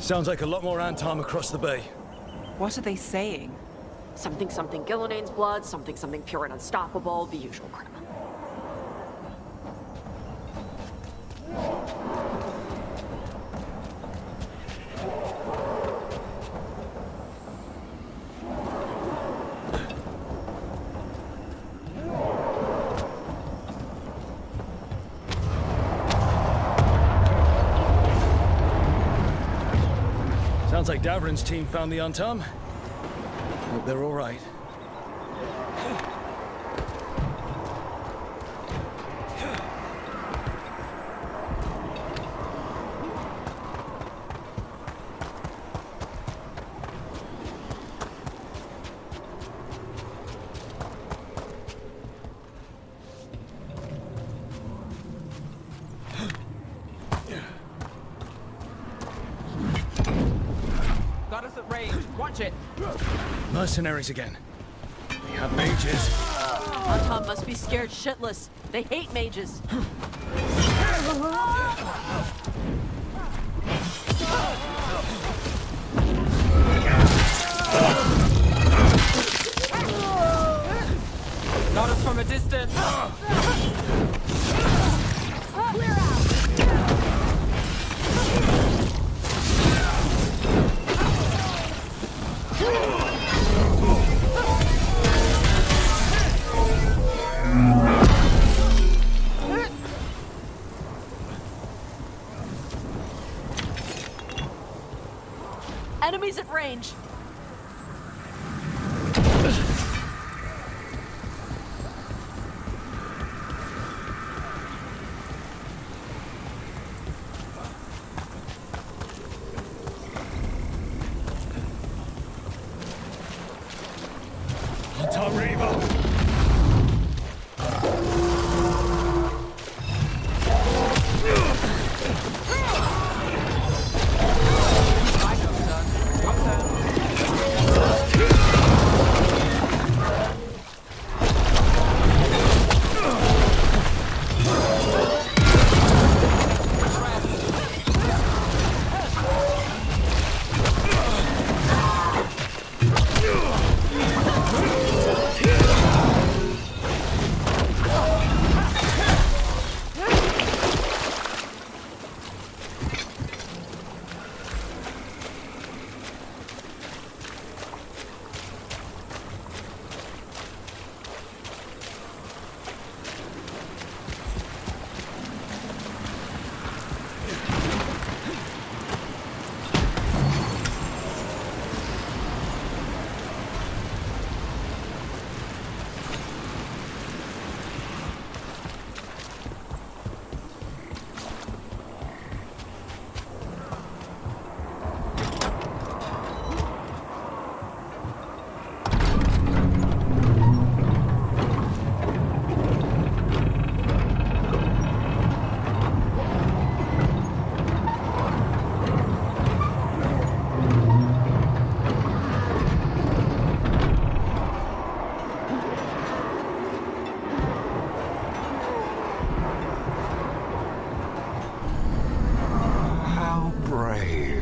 S3: Sounds like a lot more Antarm across the bay.
S4: What are they saying?
S2: Something something Gillinane's blood, something something pure and unstoppable, the usual crap.
S3: Sounds like Davrin's team found the Antarm. Hope they're all right.
S4: Got us at range. Watch it.
S3: Mercenaries again. They have mages.
S2: Anton must be scared shitless. They hate mages.
S4: Got us from a distance.
S2: Enemies at range.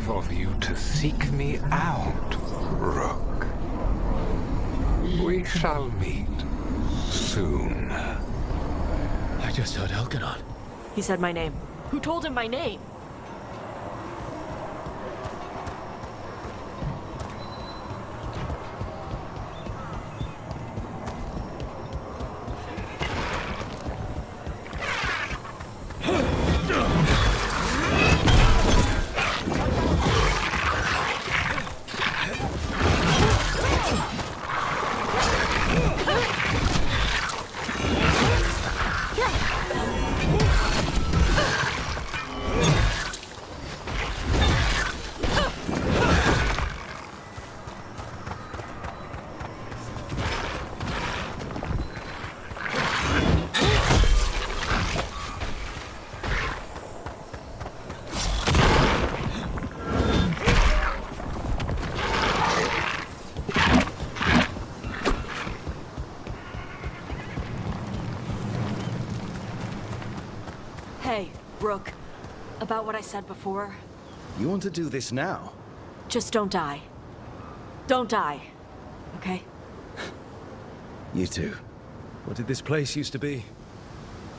S8: Of you to seek me out, Rook. We shall meet soon.
S3: I just heard Elganon.
S2: He said my name. Who told him my name? Hey, Rook. About what I said before.
S11: You want to do this now?
S2: Just don't die. Don't die. Okay?
S11: You too.
S3: What did this place used to be?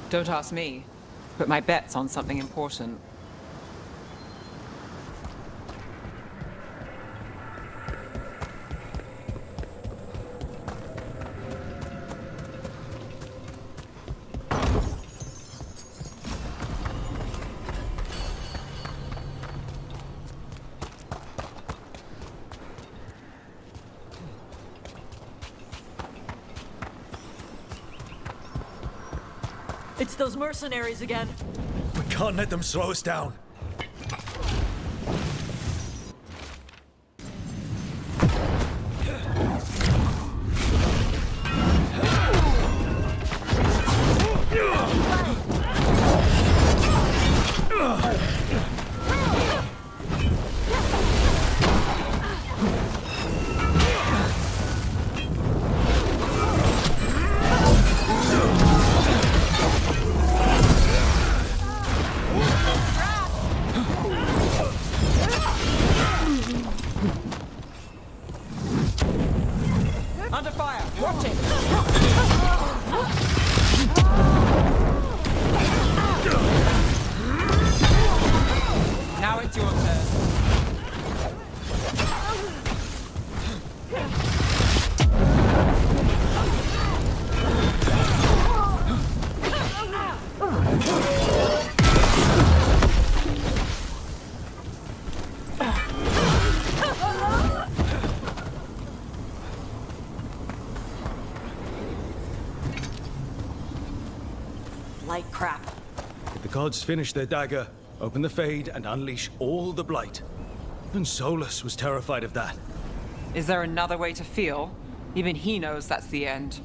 S4: Don't ask me. Put my bets on something important.
S10: It's those mercenaries again.
S3: We can't let them slow us down.
S4: Under fire! Watch it! Now it's your turn.
S10: Like crap.
S3: If the gods finish their dagger, open the Fade, and unleash all the Blight. Even Solus was terrified of that.
S4: Is there another way to feel? Even he knows that's the end.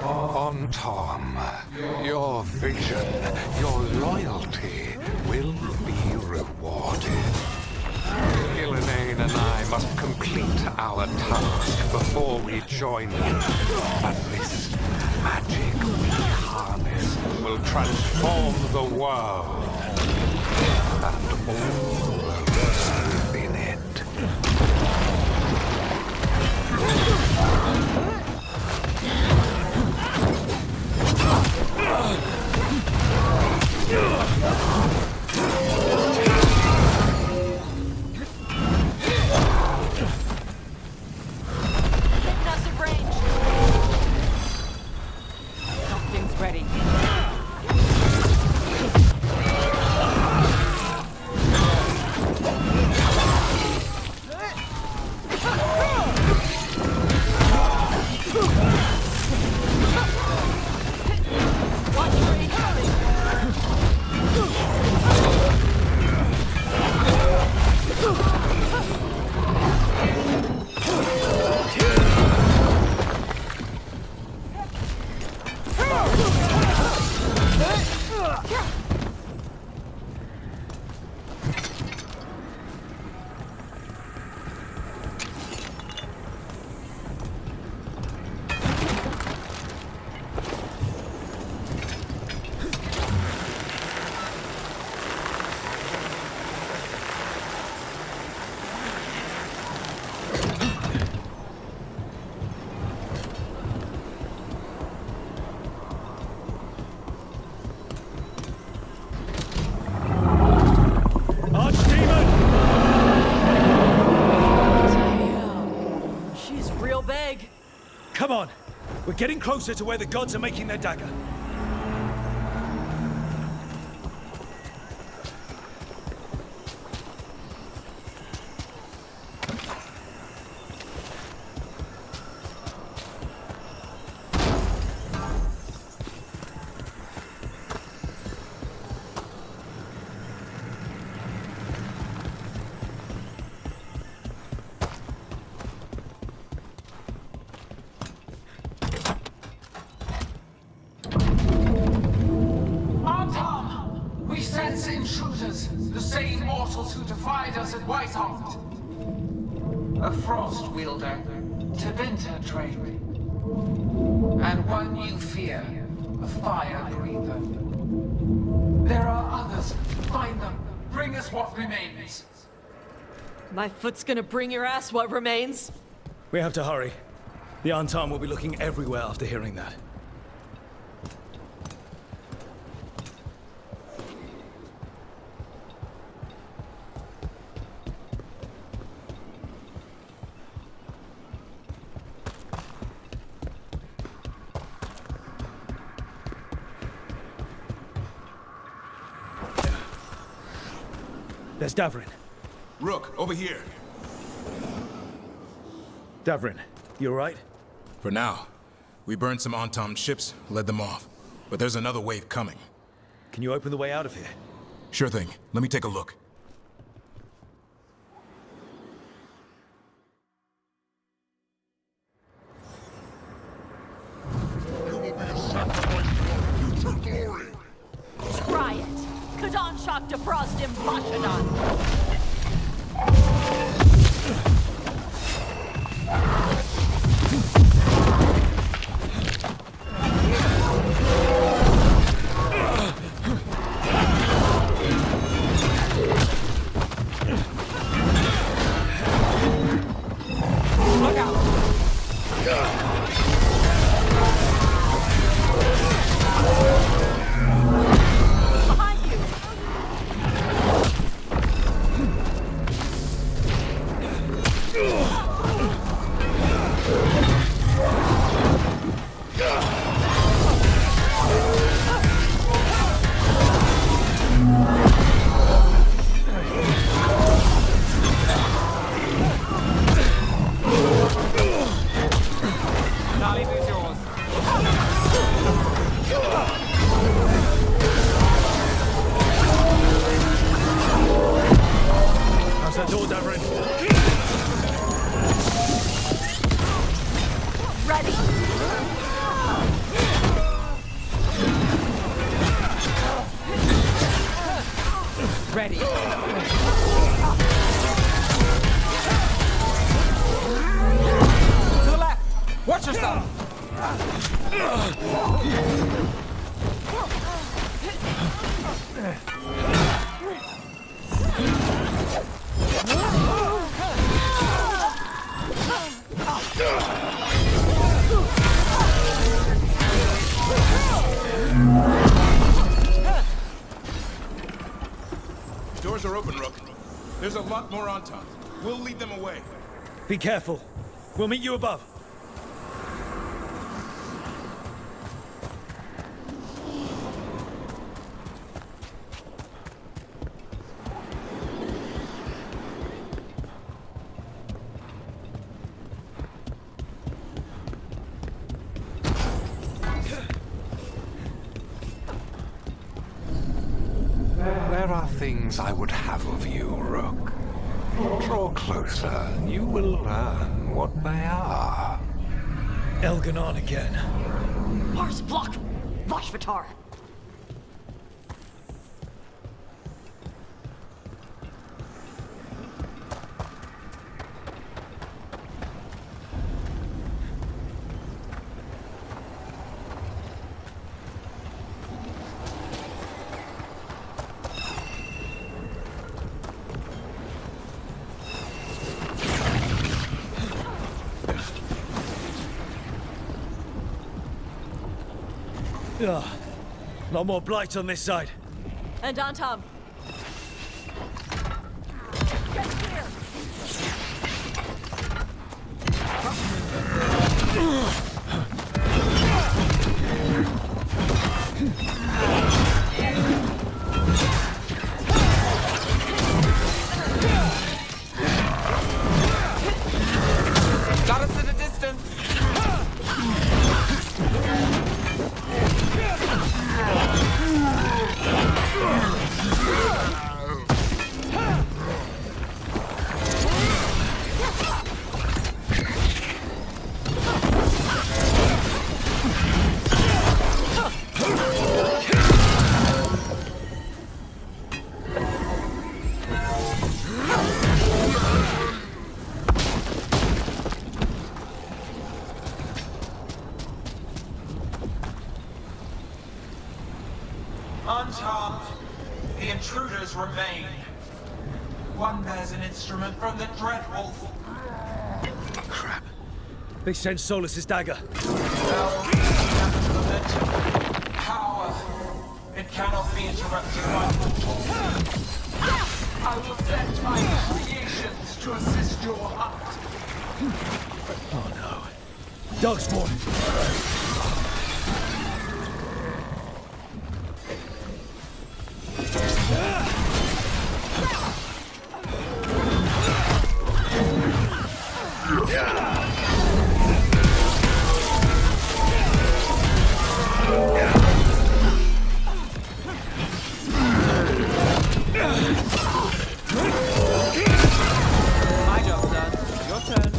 S8: On Tom, your vision, your loyalty will be rewarded. Gillenane and I must complete our task before we join you. But this magic we harness will transform the world and all those within it.
S10: Getting us at range.
S4: Something's ready.
S10: leg!
S3: Come on! We're getting closer to where the gods are making their dagger.
S14: We sense intruders, the same mortals who defied us at Whitehart. A frost wielder, Tabinta trained. And one you fear, a fire breather. There are others. Find them. Bring us what remains.
S10: My foot's gonna bring your ass what remains.
S3: We have to hurry. The Antam will be looking everywhere after hearing that. There's Davrin.
S9: Rook, over here.
S3: Davrin, you alright?
S9: For now. We burned some Antam ships, led them off. But there's another wave coming.
S3: Can you open the way out of here?
S9: Sure thing. Let me take a look.
S10: Try it. Kadan shock defrost him, Bashadan.
S14: Look out!
S10: Behind you!
S14: Nali is yours.
S3: How's that door, Davrin?
S10: Ready?
S4: Ready.
S14: To the left! Watch yourself!
S9: Doors are open, Rook. There's a lot more Antam. We'll lead them away.
S3: Be careful. We'll meet you above.
S8: There are things I would have of you, Rook. Draw closer. You will learn what they are.
S3: Elganon again.
S10: Mars block! Vashvatar!
S3: Ugh. Lot more blight on this side.
S10: And Antam. Get clear!
S14: Unharmed, the intruders remain. One bears an instrument from the Dreadwolf.
S3: Crap. They sent Solus's dagger.
S14: Power. It cannot be interrupted by control. I will send my creations to assist your hunt.
S3: Oh no. Darkspawn!
S4: My job's done. Your turn.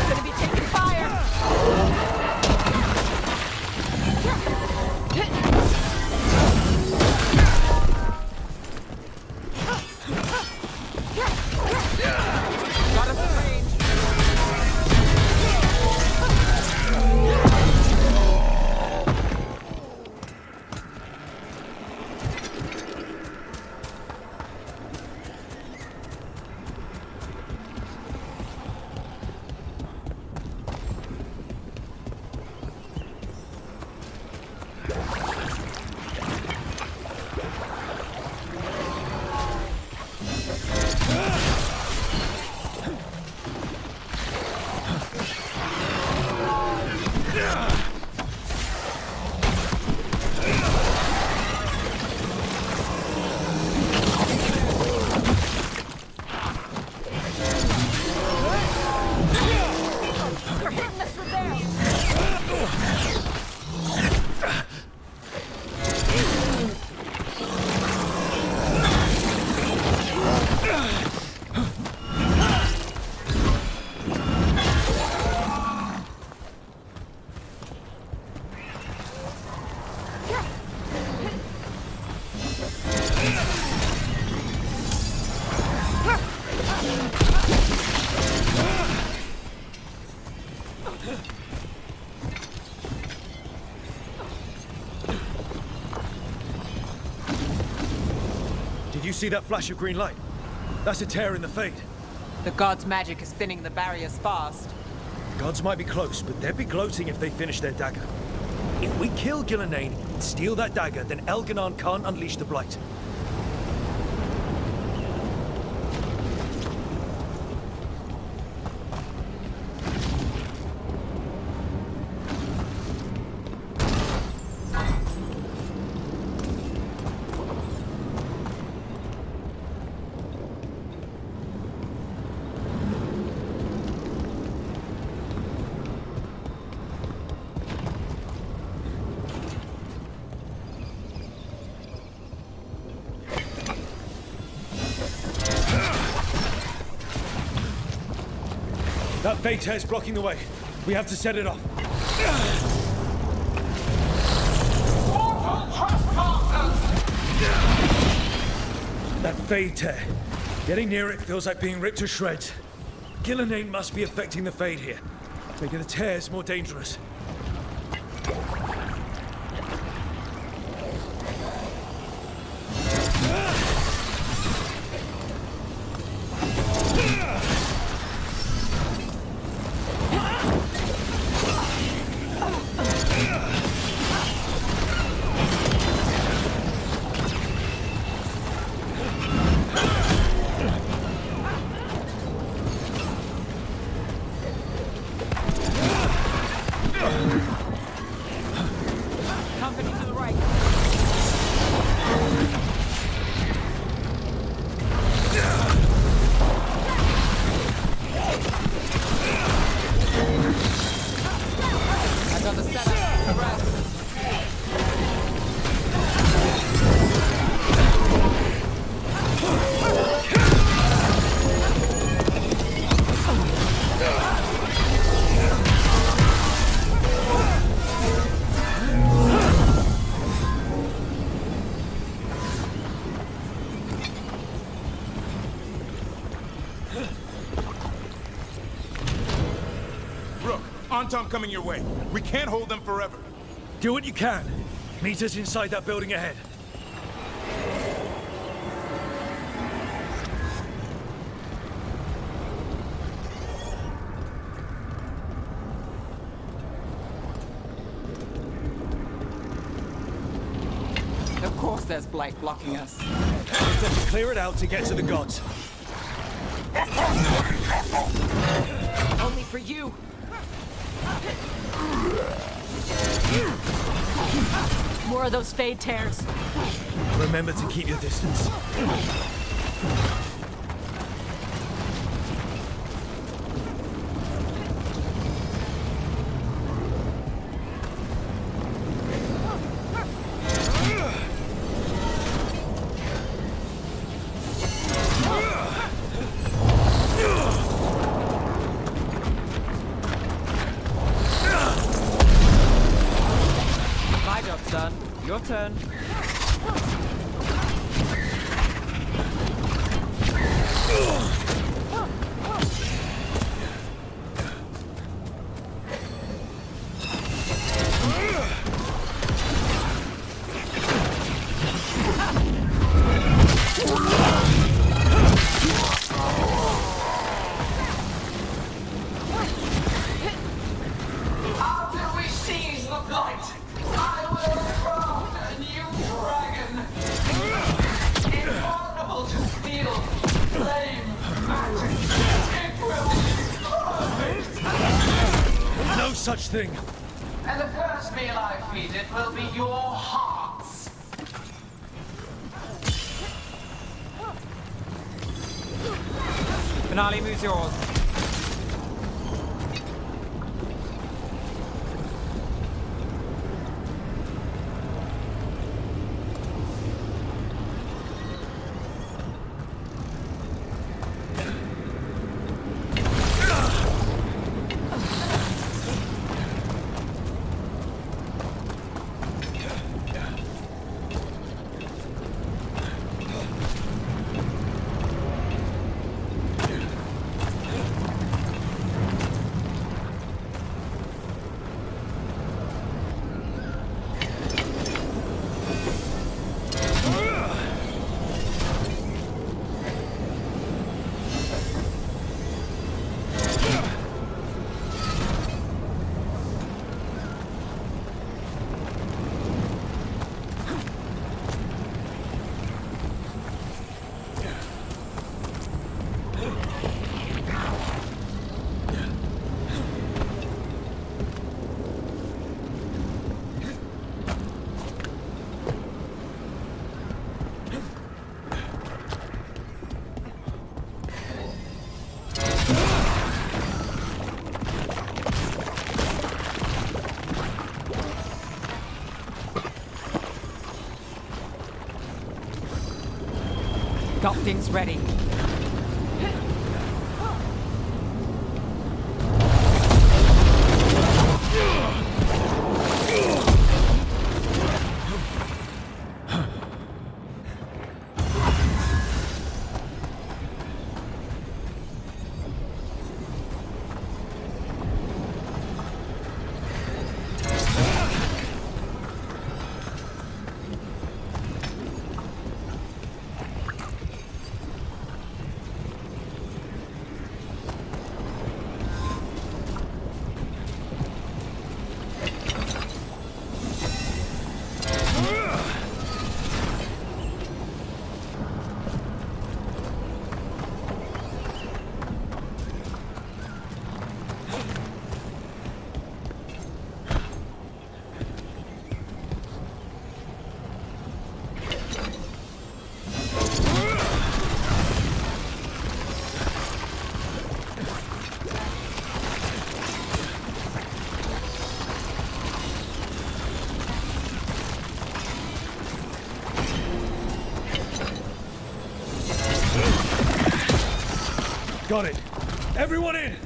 S10: Gonna be taking fire!
S4: Got us in range.
S10: You're hitting us from there!
S3: Did you see that flash of green light? That's a tear in the Fade.
S4: The god's magic is thinning the barriers fast.
S3: Gods might be close, but they'd be gloating if they finish their dagger. If we kill Gillenane and steal that dagger, then Elganon can't unleash the Blight. That Fade tear's blocking the way. We have to set it off. That Fade tear. Getting near it feels like being ripped to shreds. Gillenane must be affecting the Fade here, making the tears more dangerous.
S9: Anton coming your way. We can't hold them forever.
S3: Do what you can. Meet us inside that building ahead.
S4: Of course there's Blake blocking us.
S3: Just have to clear it out to get to the gods.
S10: Only for you. More of those fade tears.
S3: Remember to keep your distance.
S4: My job's done. Your turn.
S14: After we seize the blight, I will crown a new dragon. Invulnerable to steel, flame, magic. It will be perfect.
S3: No such thing.
S14: And the first meal I feed it will be your hearts.
S4: Finale moves yours. Got things ready.
S3: Got it. Everyone in!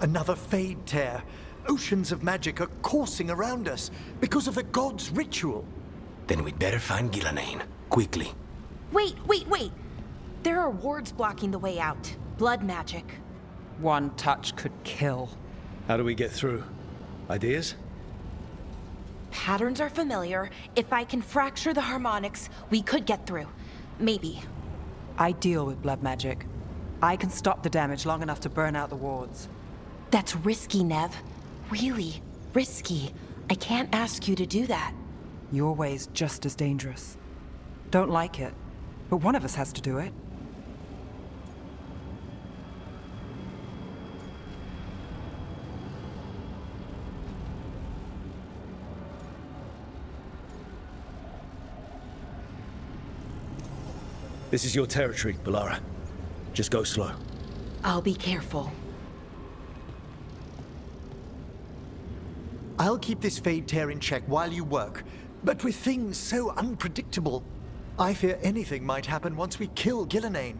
S13: Another Fade tear. Oceans of magic are coursing around us because of the god's ritual.
S20: Then we'd better find Gillenane. Quickly.
S22: Wait. There are wards blocking the way out. Blood magic.
S4: One touch could kill.
S3: How do we get through? Ideas?
S22: Patterns are familiar. If I can fracture the harmonics, we could get through. Maybe.
S4: I deal with blood magic. I can stop the damage long enough to burn out the wards.
S22: That's risky, Nev. Really risky. I can't ask you to do that.
S4: Your way's just as dangerous. Don't like it, but one of us has to do it.
S3: This is your territory, Bellara. Just go slow.
S22: I'll be careful.
S13: I'll keep this Fade tear in check while you work. But with things so unpredictable, I fear anything might happen once we kill Gillenane.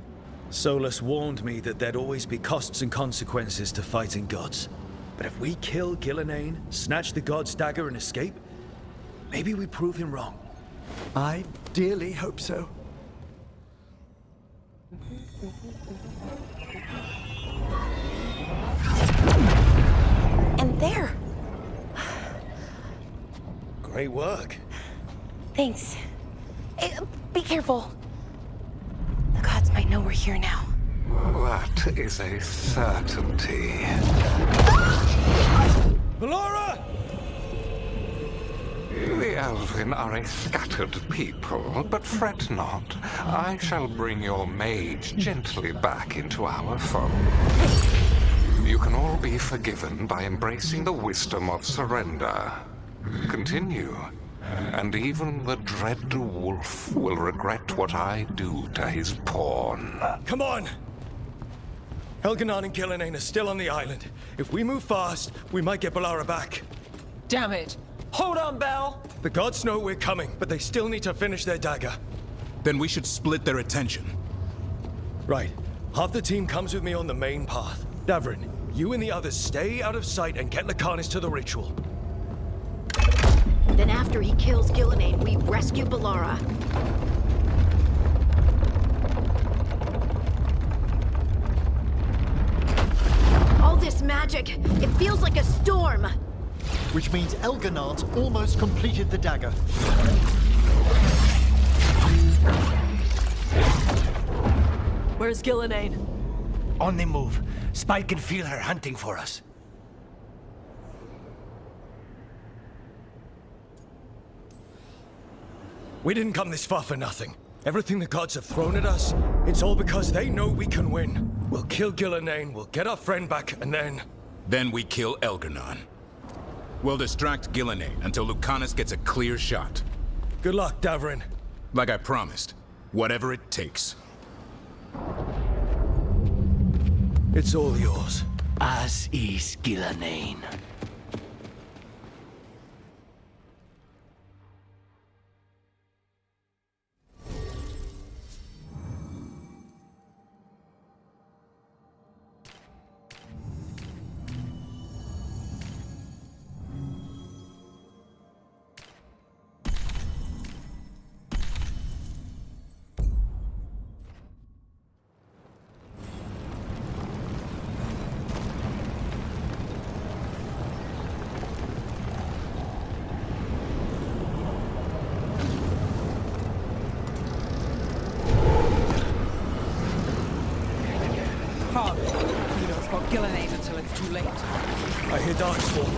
S3: Solus warned me that there'd always be costs and consequences to fighting gods. But if we kill Gillenane, snatch the god's dagger and escape, maybe we prove him wrong.
S13: I dearly hope so.
S22: And there!
S3: Great work.
S22: Thanks. Be careful. The gods might know we're here now.
S8: That is a certainty.
S3: Bellara!
S8: The Elven are a scattered people, but fret not. I shall bring your mage gently back into our fold. You can all be forgiven by embracing the wisdom of surrender. Continue, and even the dread wolf will regret what I do to his pawn.
S3: Come on! Elganon and Gillenane are still on the island. If we move fast, we might get Bellara back.
S4: Damn it! Hold on, Belle!
S3: The gods know we're coming, but they still need to finish their dagger.
S9: Then we should split their attention.
S3: Right. Half the team comes with me on the main path. Davrin, you and the others stay out of sight and get Lucanus to the ritual.
S2: Then after he kills Gillenane, we rescue Bellara. All this magic, it feels like a storm.
S13: Which means Elganon's almost completed the dagger.
S10: Where's Gillenane?
S20: On the move. Spike can feel her hunting for us.
S3: We didn't come this far for nothing. Everything the gods have thrown at us, it's all because they know we can win. We'll kill Gillenane, we'll get our friend back, and then...
S9: Then we kill Elganon. We'll distract Gillenane until Lucanus gets a clear shot.
S3: Good luck, Davrin.
S9: Like I promised. Whatever it takes.
S3: It's all yours.
S20: As is Gillenane.
S4: Hard. You don't spot Gillenane until it's too late.
S3: I hear Darkspawn.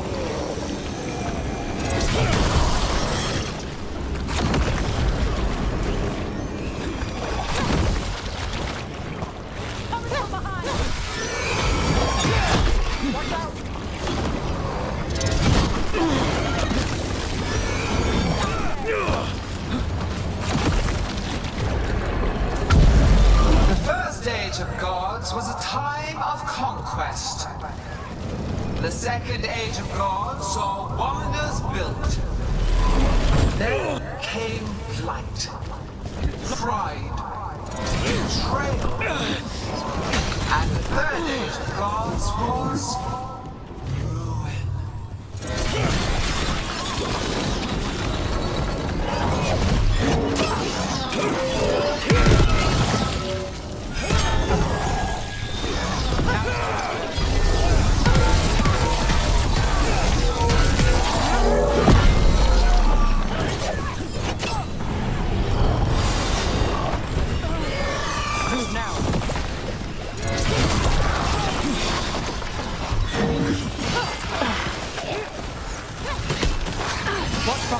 S14: Age of Gods was a time of conquest. The Second Age of Gods saw wonders built. Then came flight, pride, betrayal. And the Third Age of Gods was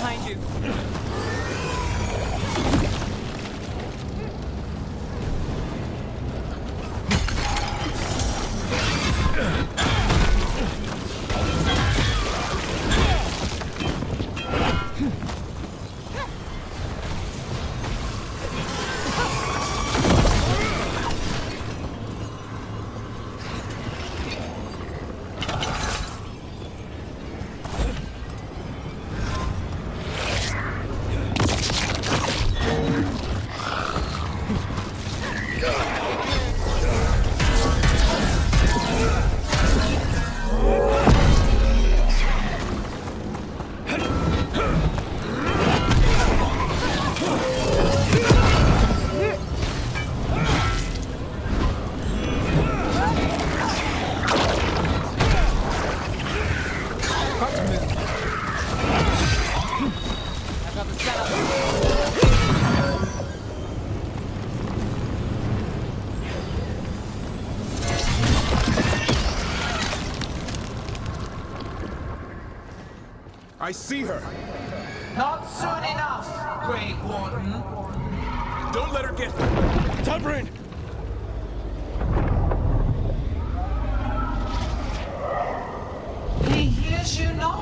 S4: behind you.
S9: I see her.
S14: Not soon enough, Grey Warden.
S9: Don't let her get Time for in.
S14: He hears you not.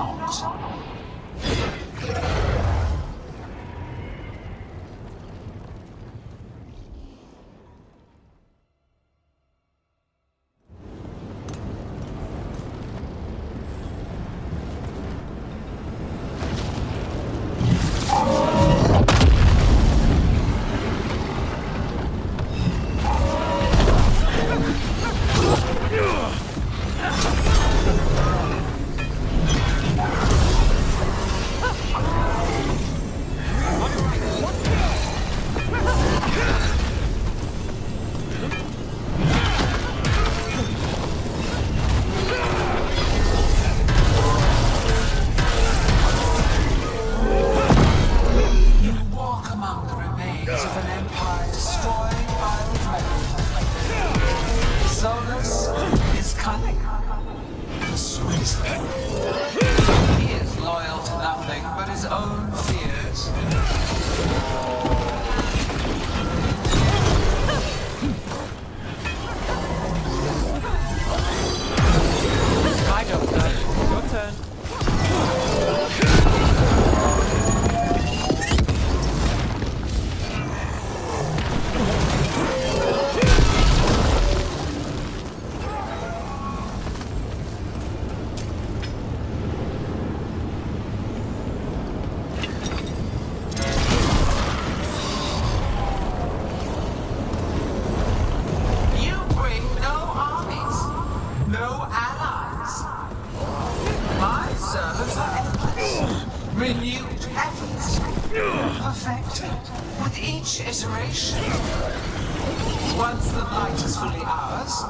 S14: Once the light is fully ours,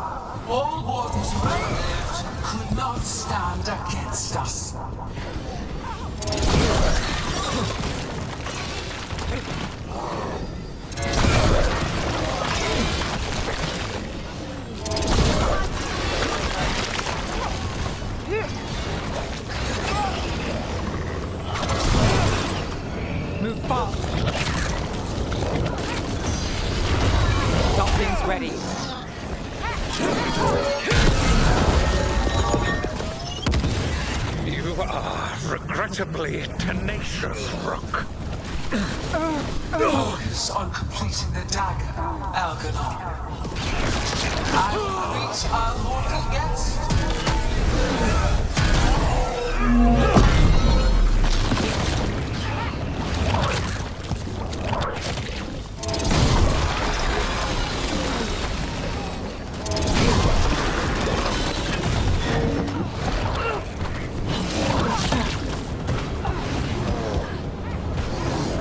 S14: all wardens who have lived could not stand against us.
S4: Move fast. Something's ready.
S8: You are regrettably tenacious, Rook.
S14: Focus on completing the dagger, Algernon. I will greet our mortal guest.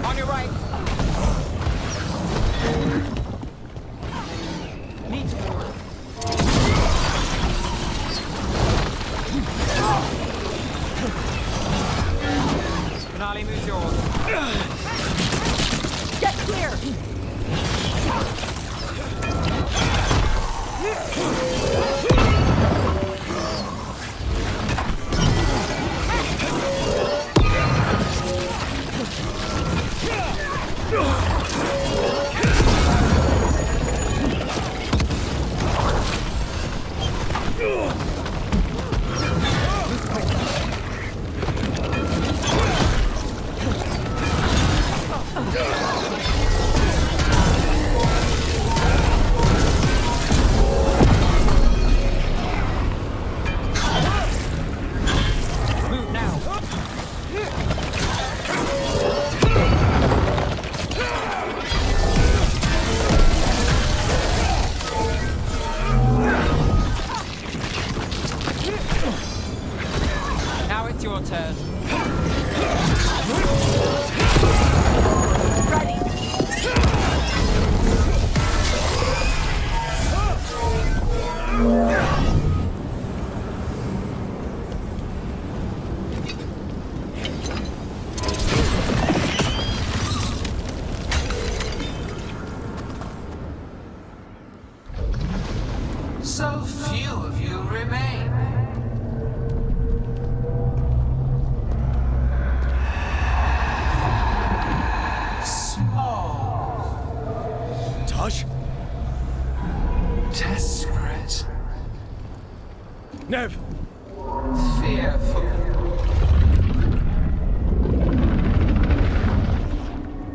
S4: On your right. Need to move. Finale moves yours. Get clear!
S11: Nev!
S14: Fearful.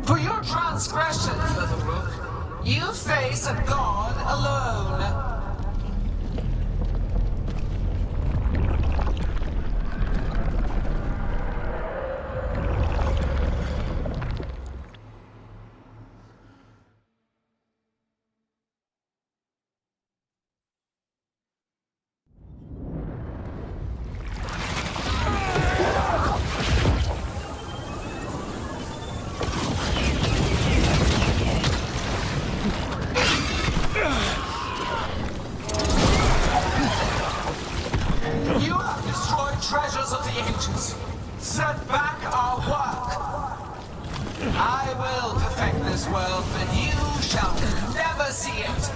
S14: For your transgressions, little rook, you face a god alone. You have destroyed treasures of the ancients. Set back our work. I will perfect this world, but you shall never see it.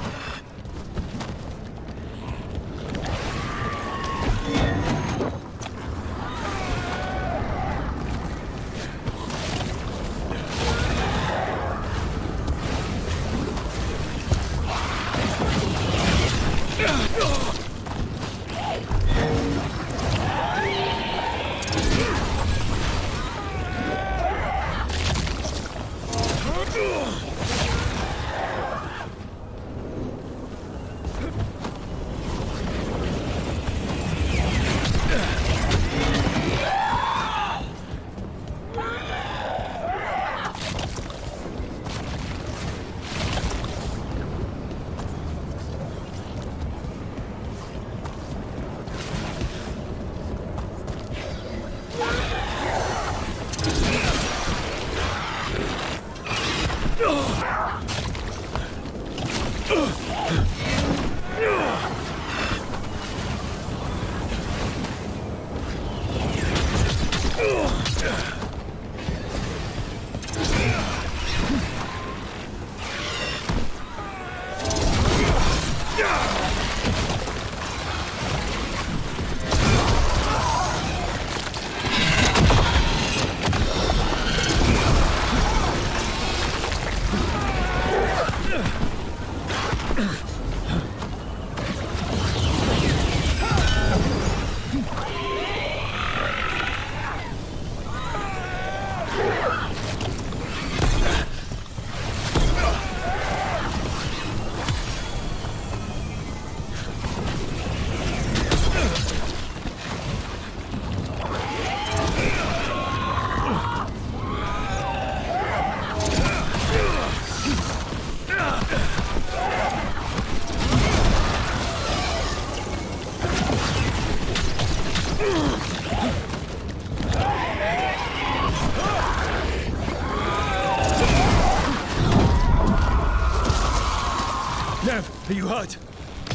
S11: Nev, are you hurt?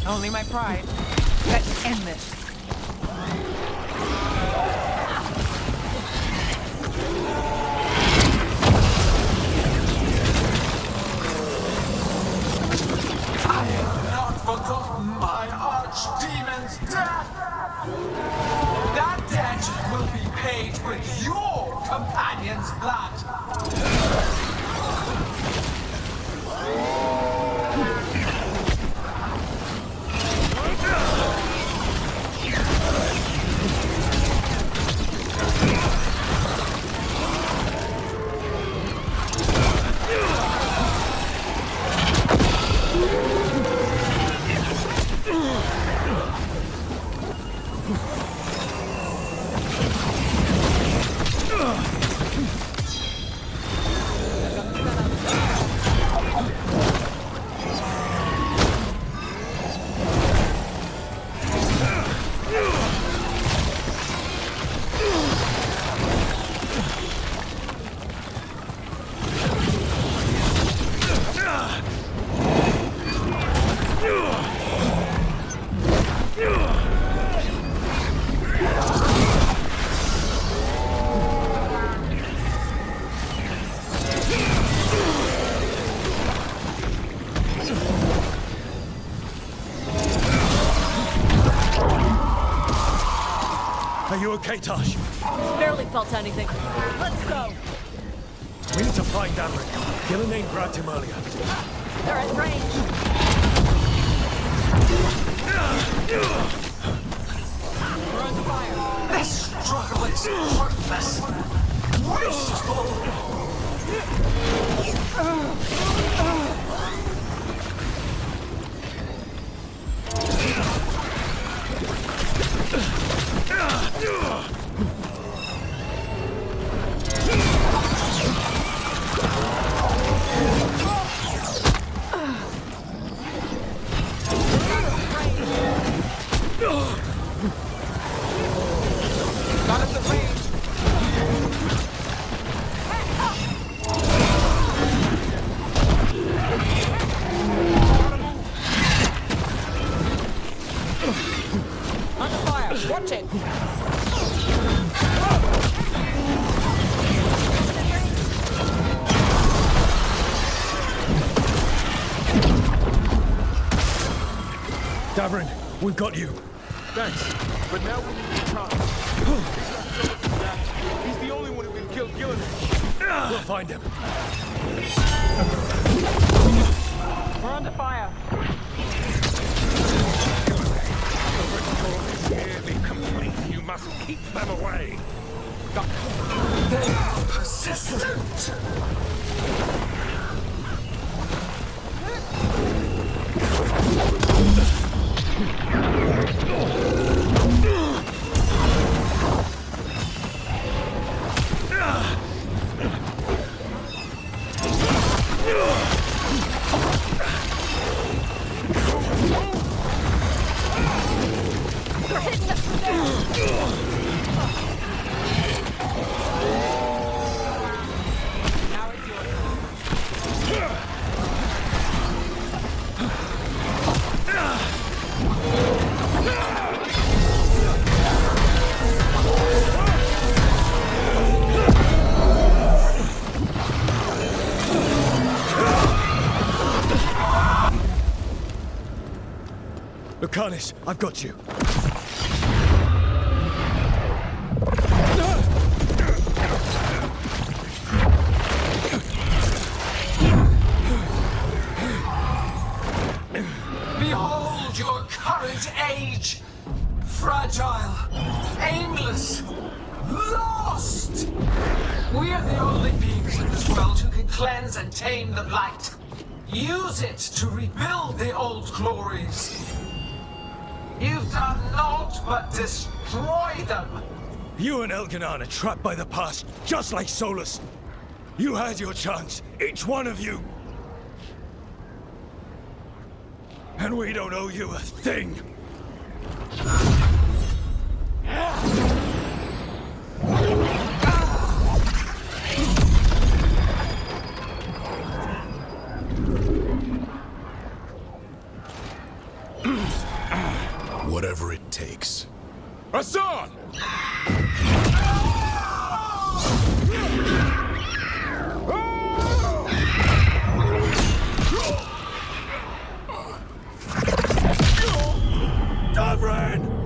S4: Only my pride. Let's end this.
S14: I have not forgotten my archdemon's death. That debt will be paid with your companion's blood.
S11: Are you okay, Tosh?
S10: Barely felt anything. Let's go.
S11: We need to find Amrit. Gillenane grabbed him earlier.
S10: They're at range.
S14: This struggle is pointless. Wasteful.
S4: Watch it!
S3: Davrin, we've got you.
S12: Thanks, but now we need to talk. He's the only one who can kill Gillinan.
S3: We'll find him.
S4: We're under fire.
S21: Nearly complete. You must keep them away.
S14: They are persistent.
S3: Lucanus, I've got you.
S14: Behold your current age! Fragile, aimless, lost! We are the only beings in this world who can cleanse and tame the Blight. Use it to rebuild the old glories. You've done naught but destroy them!
S3: You and Elganon are trapped by the past, just like Solus. You had your chance, each one of you. And we don't owe you a thing.
S9: Whatever it takes.
S12: Hassan!
S3: Davrin!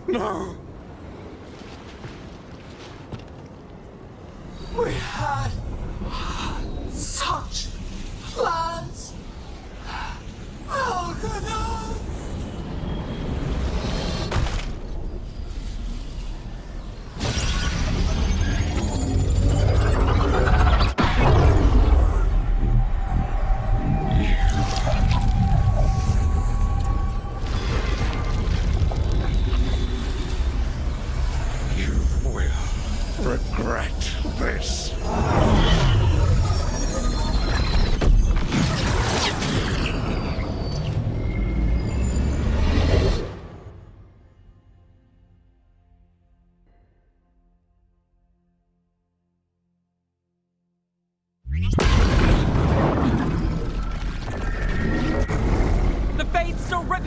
S14: No! We had such plans! Oh, God, no!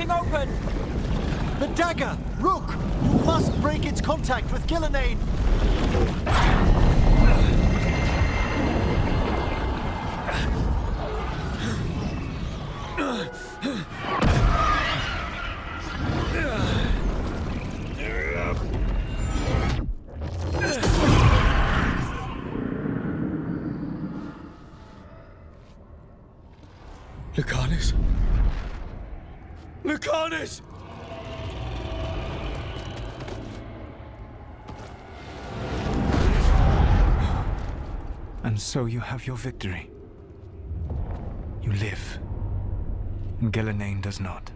S4: ripping open!
S13: The dagger! Rook! You must break its contact with Gillenane!
S3: Lucanus? Lucanus!
S6: And so you have your victory. You live, and Gillenane does not.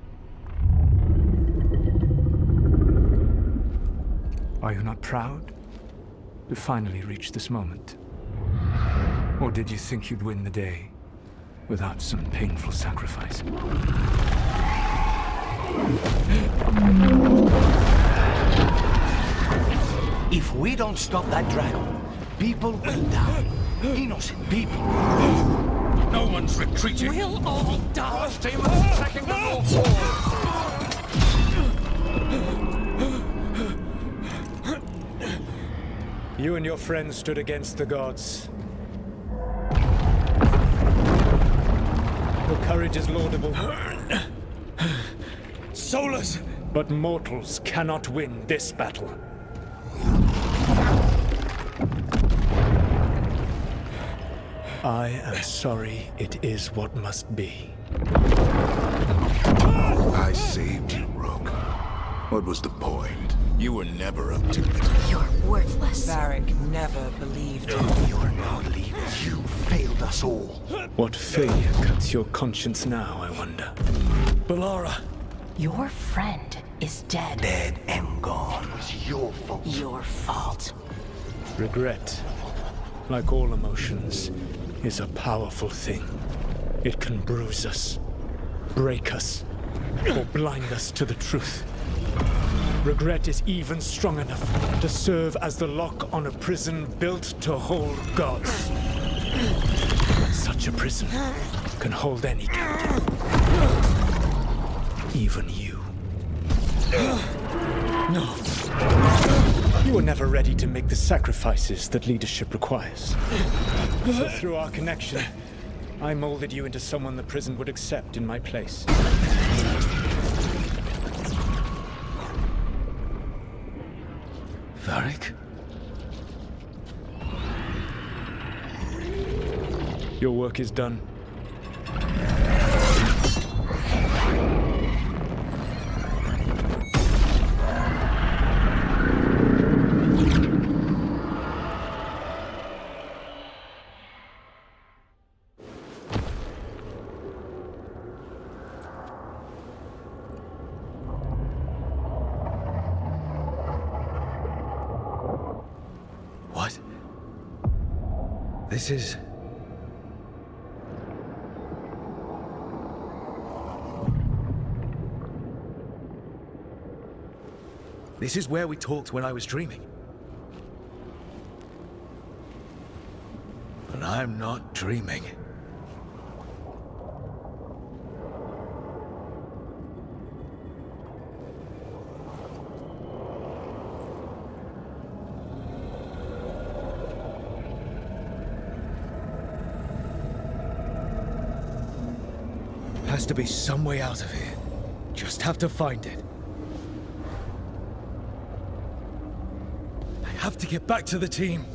S6: Are you not proud to finally reach this moment? Or did you think you'd win the day without some painful sacrifice?
S20: If we don't stop that dragon, people will die. Innocent people.
S3: No one's retreating.
S10: We'll all die.
S8: Demons attacking the north wall.
S6: You and your friends stood against the gods. Your courage is laudable.
S3: Solus!
S6: But mortals cannot win this battle. I am sorry it is what must be.
S9: I saved you, Rook. What was the point? You were never up to it.
S22: You're worthless.
S4: Varric never believed you.
S20: You're not leaving. You failed us all.
S6: What failure cuts your conscience now, I wonder?
S3: Balara!
S22: Your friend is dead.
S20: Dead and gone. It was your fault.
S22: Your fault.
S6: Regret, like all emotions, is a powerful thing. It can bruise us, break us, or blind us to the truth. Regret is even strong enough to serve as the lock on a prison built to hold gods. But such a prison can hold any captive. Even you.
S3: No.
S6: You were never ready to make the sacrifices that leadership requires. So through our connection, I molded you into someone the prison would accept in my place.
S3: Varric?
S6: Your work is done.
S3: What? This is... This is where we talked when I was dreaming. But I'm not dreaming. Has to be some way out of here. Just have to find it. I have to get back to the team.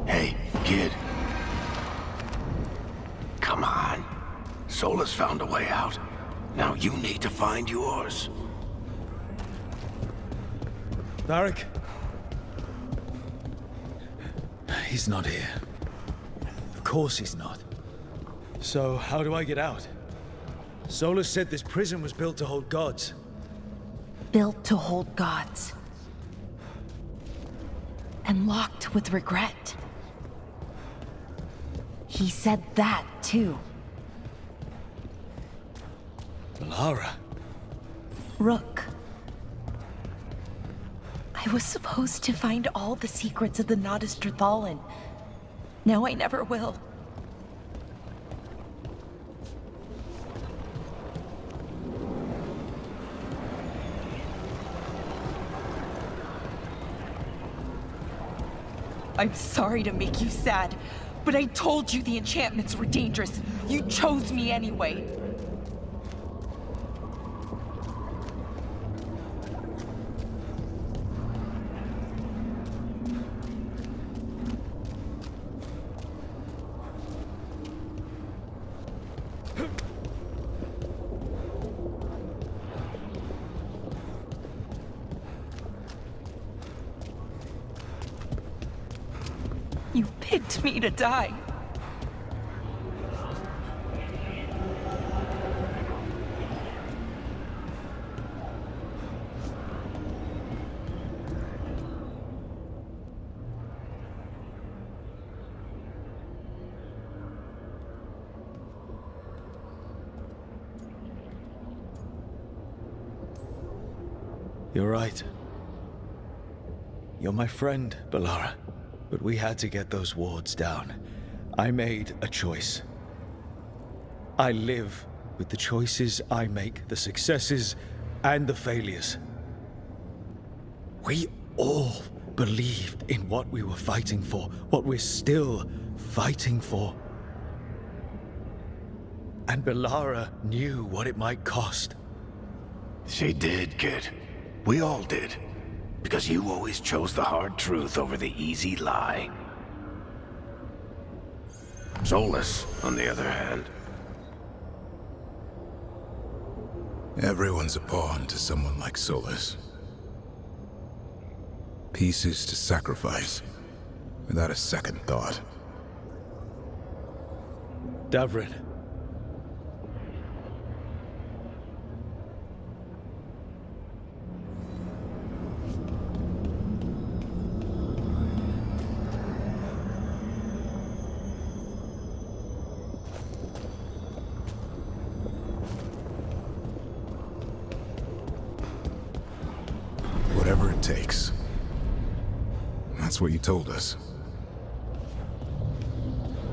S20: Hey, kid. Come on. Solus found a way out. Now you need to find yours.
S3: Varric? He's not here. Of course he's not. So, how do I get out? Solus said this prison was built to hold gods.
S22: Built to hold gods. And locked with regret. He said that, too.
S3: Balara.
S22: Rook. I was supposed to find all the secrets of the Nodus Trithallan. Now I never will. I'm sorry to make you sad, but I told you the enchantments were dangerous. You chose me anyway. You picked me to die.
S3: You're right. You're my friend, Bellara. But we had to get those wards down. I made a choice. I live with the choices I make, the successes and the failures. We all believed in what we were fighting for, what we're still fighting for. And Bellara knew what it might cost.
S20: She did, kid. We all did. Because you always chose the hard truth over the easy lie. Solus, on the other hand.
S9: Everyone's a pawn to someone like Solus. Pieces to sacrifice, without a second thought.
S3: Davrin.
S9: Whatever it takes. That's what you told us.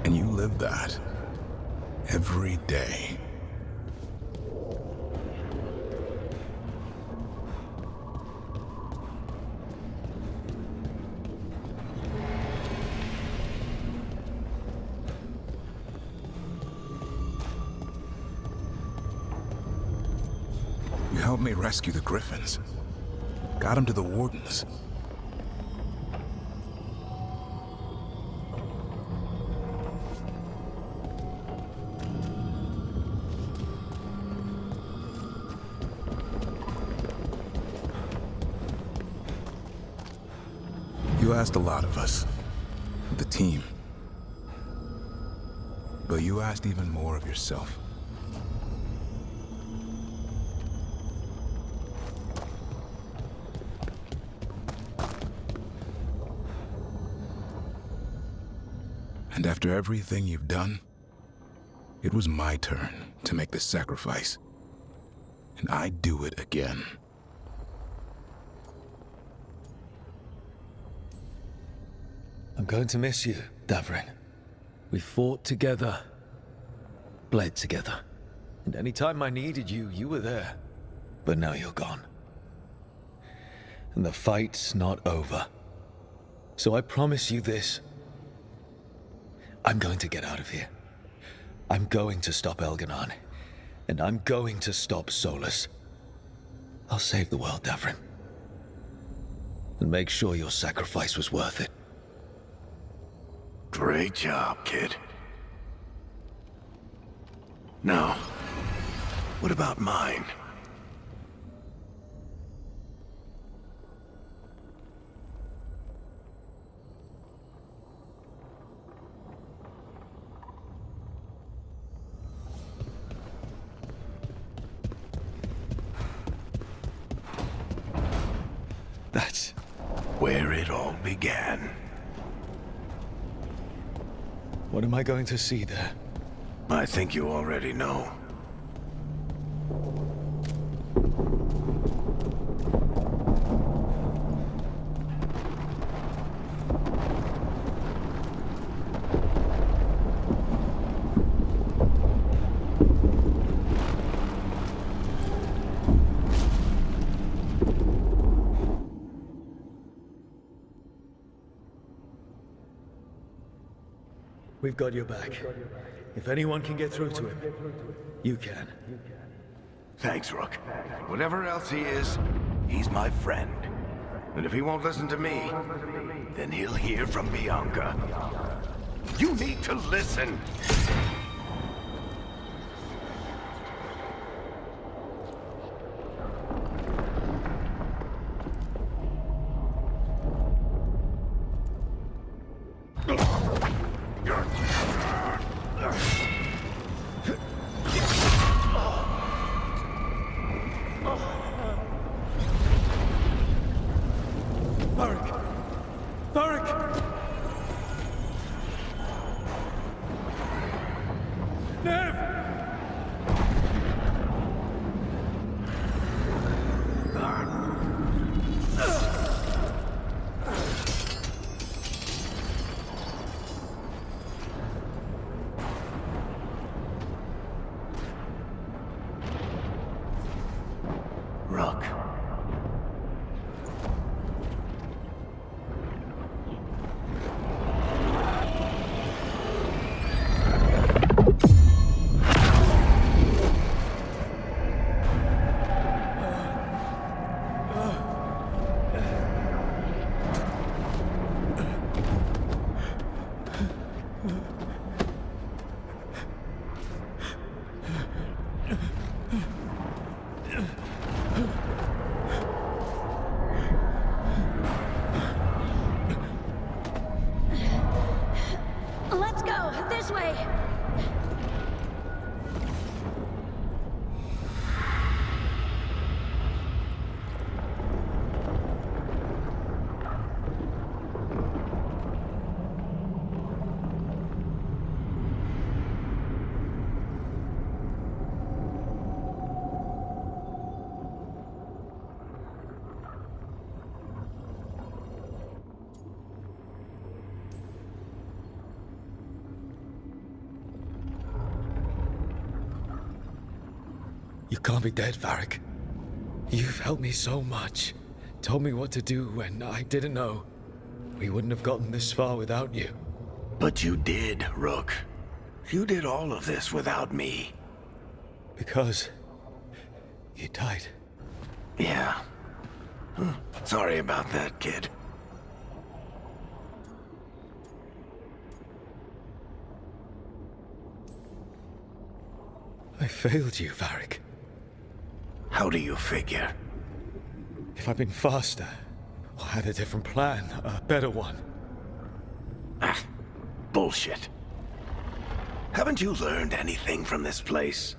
S9: And you live that. Every day. You helped me rescue the Griffins. Got him to the Wardens. You asked a lot of us, the team. But you asked even more of yourself. And after everything you've done, it was my turn to make the sacrifice. And I'd do it again.
S3: I'm going to miss you, Davrin. We fought together, bled together. And any time I needed you, you were there. But now you're gone. And the fight's not over. So I promise you this. I'm going to get out of here. I'm going to stop Elganon. And I'm going to stop Solus. I'll save the world, Davrin. And make sure your sacrifice was worth it.
S20: Great job, kid. Now, what about mine?
S3: That's
S20: where it all began.
S3: What am I going to see there?
S20: I think you already know.
S3: We've got your back. If anyone can get through to him, you can.
S16: Thanks, Rook. Whatever else he is, he's my friend. And if he won't listen to me, then he'll hear from Bianca. You need to listen! Rook.
S7: Let's go! This way!
S3: You can't be dead, Varric. You've helped me so much. Told me what to do when I didn't know. We wouldn't have gotten this far without you.
S16: But you did, Rook. You did all of this without me.
S3: Because you died.
S16: Yeah. Sorry about that, kid.
S3: I failed you, Varric.
S16: How do you figure?
S3: If I'd been faster, or had a different plan, a better one.
S16: Ah, bullshit. Haven't you learned anything from this place?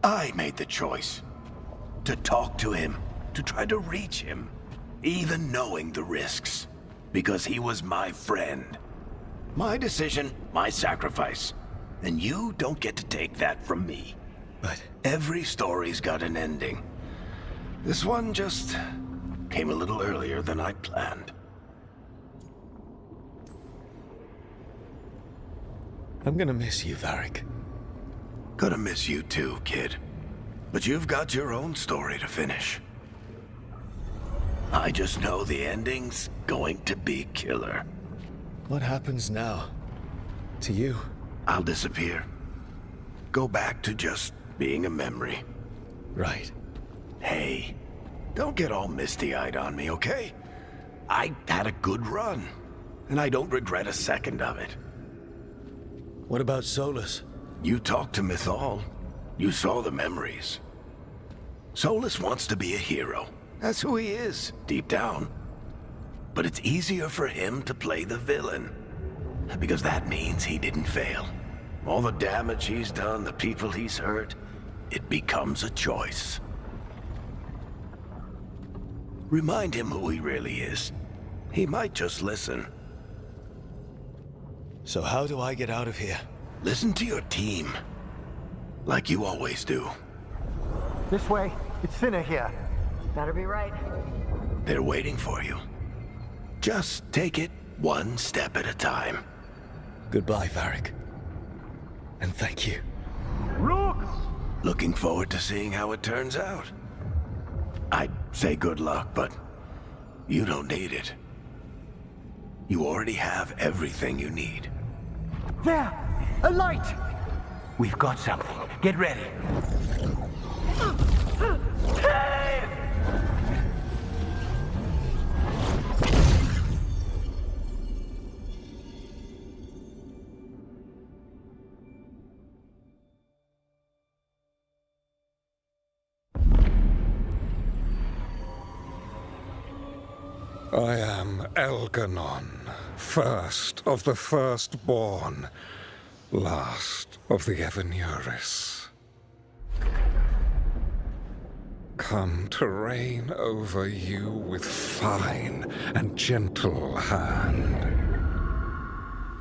S16: I made the choice to talk to him, to try to reach him, even knowing the risks, because he was my friend. My decision, my sacrifice. And you don't get to take that from me.
S3: But
S16: every story's got an ending. This one just came a little earlier than I'd planned.
S3: I'm gonna miss you, Varric.
S16: Gonna miss you too, kid. But you've got your own story to finish. I just know the ending's going to be killer.
S3: What happens now? To you?
S16: I'll disappear. Go back to just being a memory.
S3: Right.
S16: Hey, don't get all misty-eyed on me, okay? I had a good run, and I don't regret a second of it.
S3: What about Solus?
S16: You talked to Mythal. You saw the memories. Solus wants to be a hero. That's who he is, deep down. But it's easier for him to play the villain, because that means he didn't fail. All the damage he's done, the people he's hurt, it becomes a choice. Remind him who he really is. He might just listen.
S3: So how do I get out of here?
S16: Listen to your team. Like you always do.
S13: This way. It's thinner here.
S2: Better be right.
S16: They're waiting for you. Just take it one step at a time.
S3: Goodbye, Varric. And thank you.
S16: Rook! Looking forward to seeing how it turns out. I'd say good luck, but you don't need it. You already have everything you need.
S20: There! A light! We've got something. Get ready.
S8: I am Elganon, first of the firstborn, last of the Evenuris. Come to reign over you with fine and gentle hand.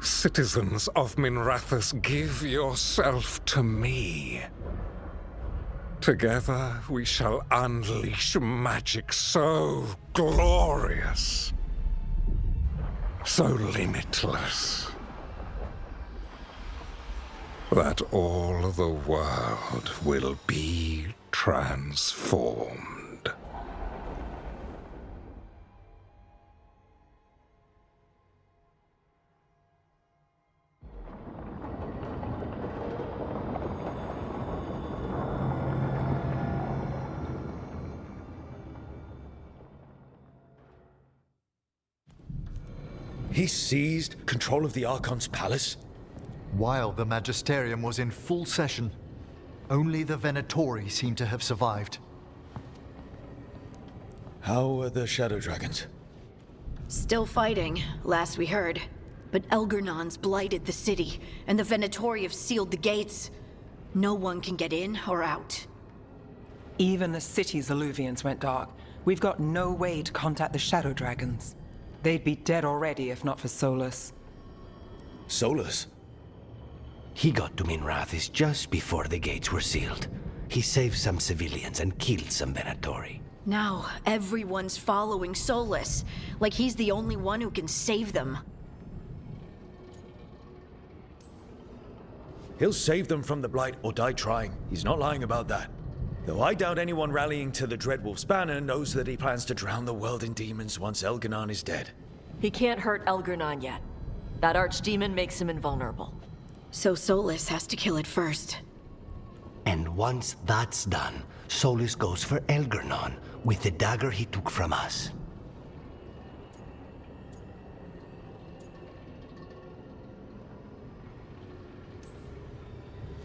S8: Citizens of Minrathous, give yourself to me. Together we shall unleash magic so glorious, so limitless, that all the world will be transformed.
S3: He seized control of the Archon's palace?
S13: While the Magisterium was in full session, only the Venatori seem to have survived.
S3: How are the Shadow Dragons?
S7: Still fighting, last we heard. But Elgernon's blighted the city, and the Venatori have sealed the gates. No one can get in or out.
S4: Even the city's Illuvians went dark. We've got no way to contact the Shadow Dragons. They'd be dead already if not for Solus.
S3: Solus?
S20: He got to Minrathous just before the gates were sealed. He saved some civilians and killed some Venatori.
S7: Now, everyone's following Solus, like he's the only one who can save them.
S3: He'll save them from the Blight or die trying. He's not lying about that. Though I doubt anyone rallying to the Dreadwolf's banner knows that he plans to drown the world in demons once Elganon is dead.
S2: He can't hurt Elganon yet. That archdemon makes him invulnerable.
S7: So Solus has to kill it first.
S20: And once that's done, Solus goes for Elganon with the dagger he took from us.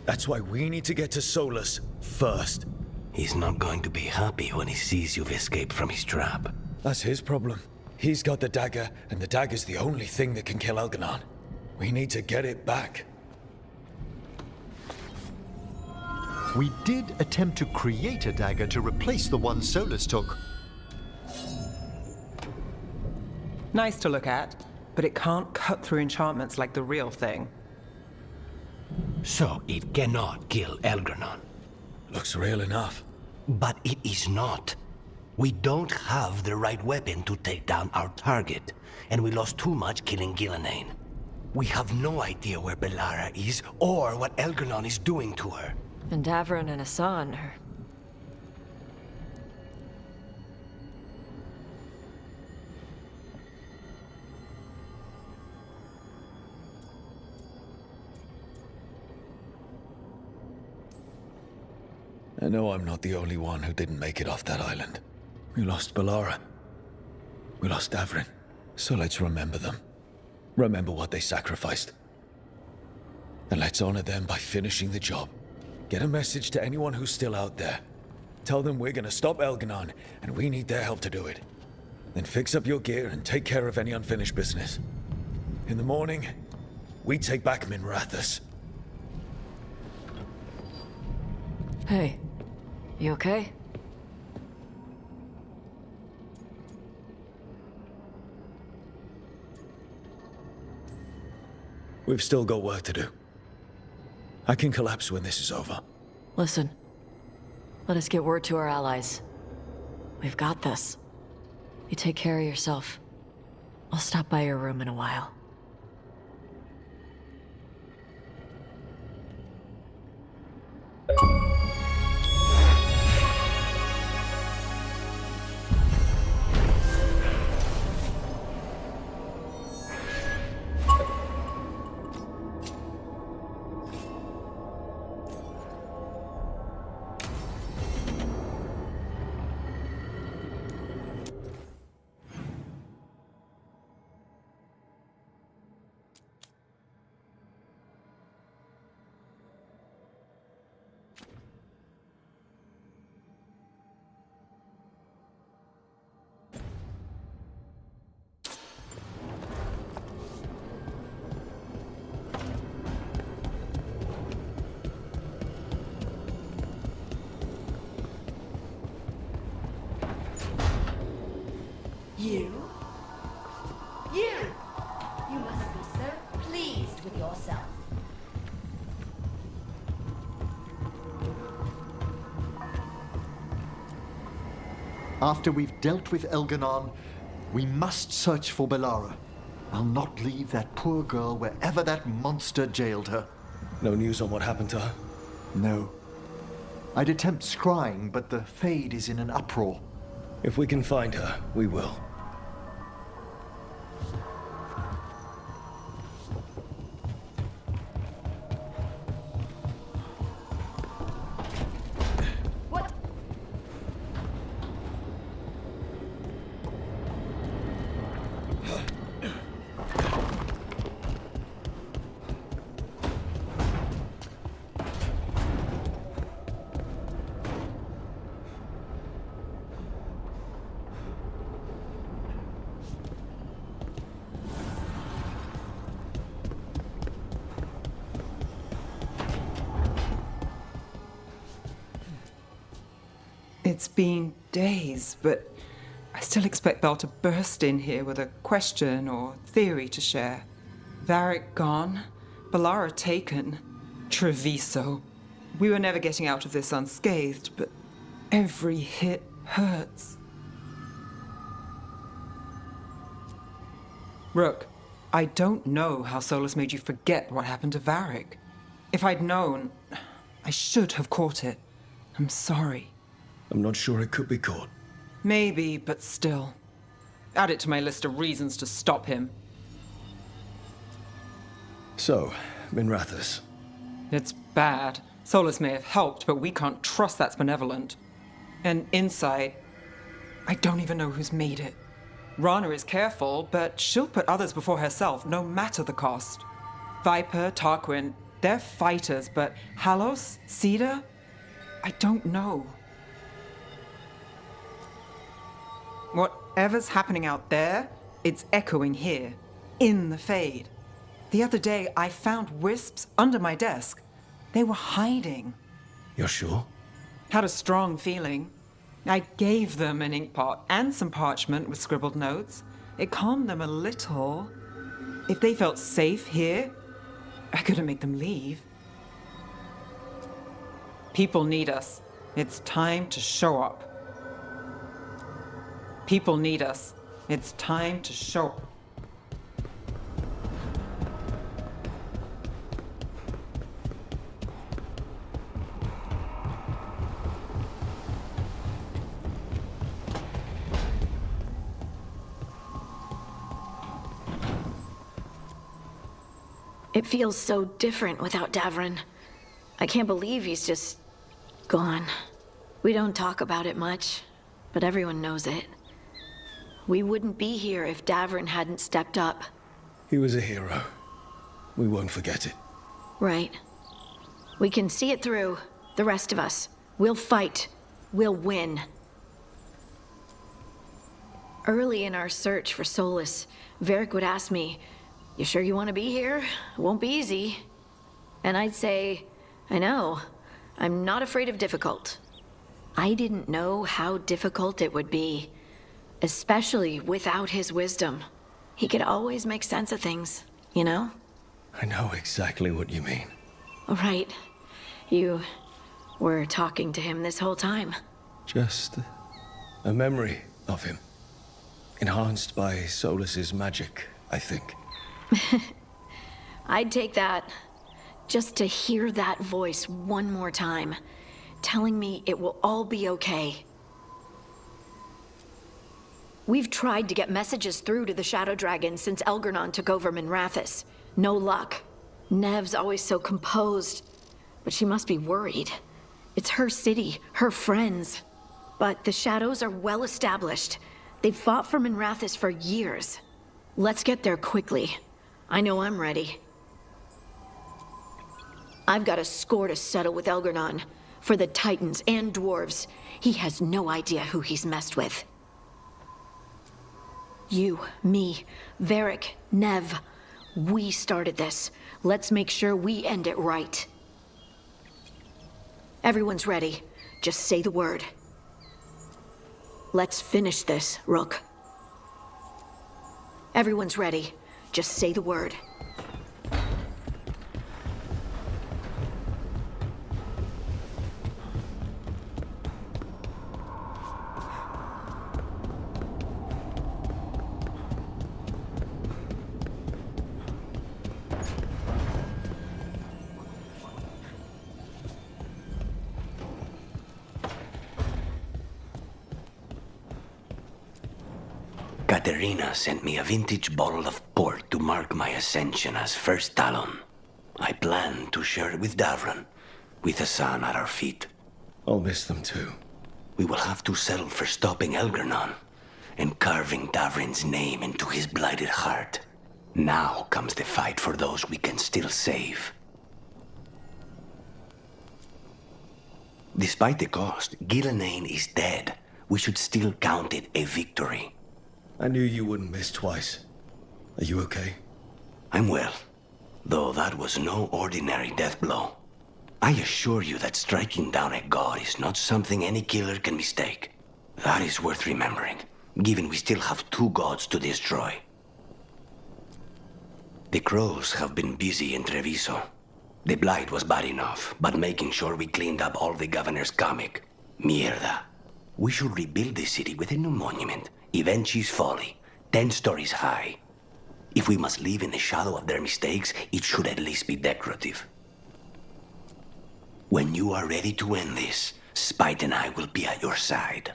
S3: That's why we need to get to Solus first.
S20: He's not going to be happy when he sees you've escaped from his trap.
S3: That's his problem. He's got the dagger, and the dagger's the only thing that can kill Elganon. We need to get it back.
S13: We did attempt to create a dagger to replace the one Solus took.
S4: Nice to look at, but it can't cut through enchantments like the real thing.
S20: So it cannot kill Elganon.
S3: Looks real enough.
S20: But it is not. We don't have the right weapon to take down our target, and we lost too much killing Gillenane. We have no idea where Bellara is, or what Elganon is doing to her.
S2: And Davrin and Hassan are...
S3: I know I'm not the only one who didn't make it off that island. We lost Bellara. We lost Davrin. So let's remember them. Remember what they sacrificed. And let's honor them by finishing the job. Get a message to anyone who's still out there. Tell them we're gonna stop Elganon, and we need their help to do it. Then fix up your gear and take care of any unfinished business. In the morning, we take back Minrathous.
S2: Hey, you okay?
S3: We've still got work to do. I can collapse when this is over.
S2: Listen, let us get word to our allies. We've got this. You take care of yourself. I'll stop by your room in a while.
S15: You? You! You must be so pleased with yourself.
S13: After we've dealt with Elganon, we must search for Bellara. I'll not leave that poor girl wherever that monster jailed her.
S3: No news on what happened to her?
S13: No. I'd attempt scrying, but the Fade is in an uproar.
S3: If we can find her, we will.
S4: It's been days, but I still expect Belle to burst in here with a question or theory to share. Varric gone, Bellara taken, Treviso. We were never getting out of this unscathed, but every hit hurts. Rook, I don't know how Solus made you forget what happened to Varric. If I'd known, I should have caught it. I'm sorry.
S3: I'm not sure it could be caught.
S4: Maybe, but still. Add it to my list of reasons to stop him.
S3: So, Minrathous.
S4: It's bad. Solus may have helped, but we can't trust that's benevolent. And inside, I don't even know who's made it. Rana is careful, but she'll put others before herself, no matter the cost. Viper, Tarquin, they're fighters, but Halos, Cedar? I don't know. Whatever's happening out there, it's echoing here, in the Fade. The other day, I found wisps under my desk. They were hiding.
S3: You're sure?
S4: Had a strong feeling. I gave them an inkpot and some parchment with scribbled notes. It calmed them a little. If they felt safe here, I couldn't make them leave. People need us. It's time to show up. People need us. It's time to show up.
S7: It feels so different without Davrin. I can't believe he's just gone. We don't talk about it much, but everyone knows it. We wouldn't be here if Davrin hadn't stepped up.
S3: He was a hero. We won't forget it.
S7: Right. We can see it through, the rest of us. We'll fight. We'll win. Early in our search for Solus, Varric would ask me, "You sure you want to be here? It won't be easy." And I'd say, "I know. I'm not afraid of difficult." I didn't know how difficult it would be, especially without his wisdom. He could always make sense of things, you know?
S3: I know exactly what you mean.
S7: Right. You were talking to him this whole time.
S3: Just a memory of him. Enhanced by Solus's magic, I think.
S7: I'd take that. Just to hear that voice one more time, telling me it will all be okay. We've tried to get messages through to the Shadow Dragon since Elgarnon took over Minrathous. No luck. Nev's always so composed, but she must be worried. It's her city, her friends. But the Shadows are well established. They've fought for Minrathous for years. Let's get there quickly. I know I'm ready. I've got a score to settle with Elgarnon. For the Titans and Dwarves, he has no idea who he's messed with. You, me, Varric, Nev. We started this. Let's make sure we end it right. Everyone's ready. Just say the word. Let's finish this, Rook.
S18: Everyone's ready. Just say the word.
S20: Katerina sent me a vintage bottle of port to mark my ascension as First Talon. I plan to share it with Davron, with the sun at our feet.
S3: I'll miss them too.
S20: We will have to settle for stopping Elgernon and carving Davrin's name into his blighted heart. Now comes the fight for those we can still save. Despite the cost, Gillenane is dead. We should still count it a victory.
S3: I knew you wouldn't miss twice. Are you okay?
S20: I'm well, though that was no ordinary death blow. I assure you that striking down a god is not something any killer can mistake. That is worth remembering, given we still have 2 gods to destroy. The crows have been busy in Treviso. The blight was bad enough, but making sure we cleaned up all the governor's comic. Mierda. We should rebuild the city with a new monument. Evenchi's Folly, 10 stories high. If we must live in the shadow of their mistakes, it should at least be decorative. When you are ready to end this, Spite and I will be at your side.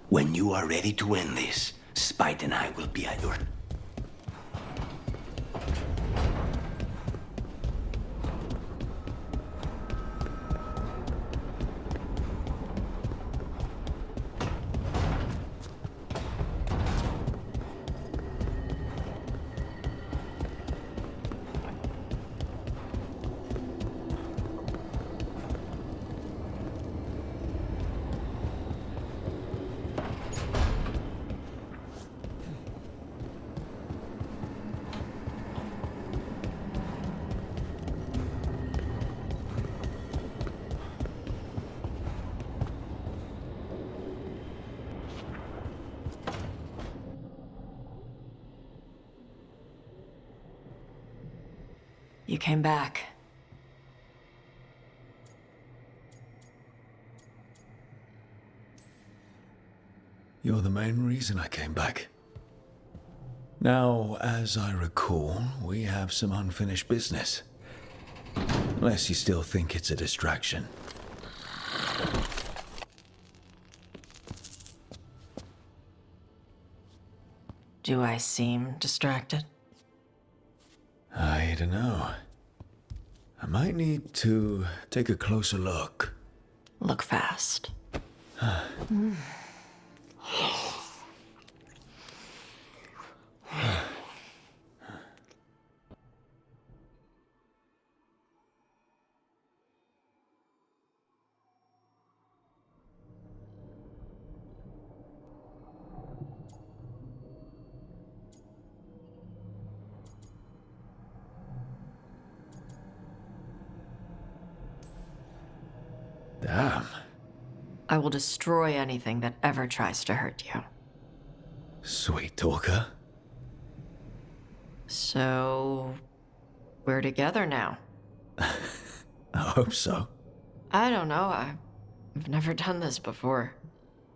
S20: When you are ready to end this, Spite and I will be at your...
S2: You came back.
S3: You're the main reason I came back. Now, as I recall, we have some unfinished business. Unless you still think it's a distraction.
S2: Do I seem distracted?
S3: I don't know. I might need to take a closer look.
S2: Look fast.
S3: Damn.
S2: I will destroy anything that ever tries to hurt you.
S3: Sweet talker.
S2: So, we're together now.
S3: I hope so.
S2: I don't know. I've never done this before.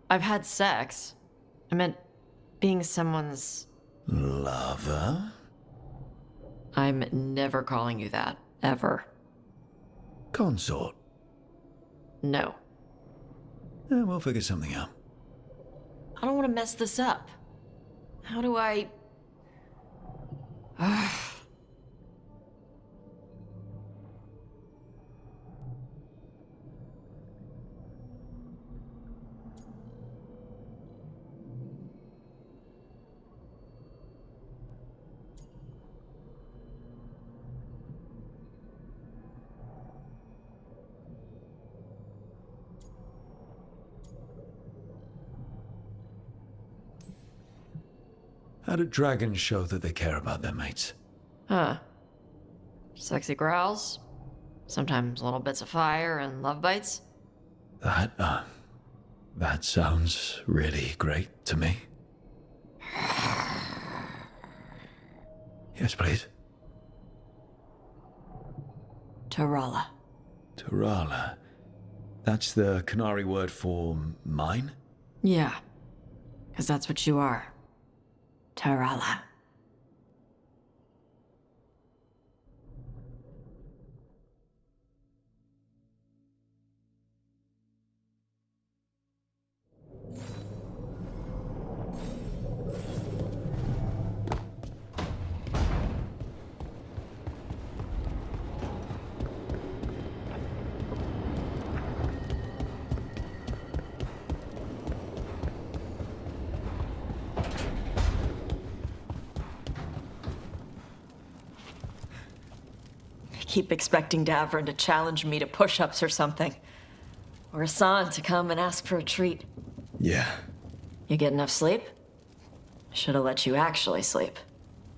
S2: I've had sex. I meant being someone's...
S3: lover?
S2: I'm never calling you that. Ever.
S3: Consort?
S2: No.
S3: We'll figure something out.
S2: I don't want to mess this up. How do I...
S3: How do dragons show that they care about their mates?
S2: Huh. Sexy growls. Sometimes little bits of fire and love bites.
S3: That sounds really great to me. Yes, please.
S2: Tarala.
S3: Tarala. That's the Canary word for mine?
S2: Yeah. Because that's what you are. Tarala. I keep expecting Davern to challenge me to push-ups or something. Or Hassan to come and ask for a treat.
S3: Yeah.
S2: You get enough sleep? Should have let you actually sleep.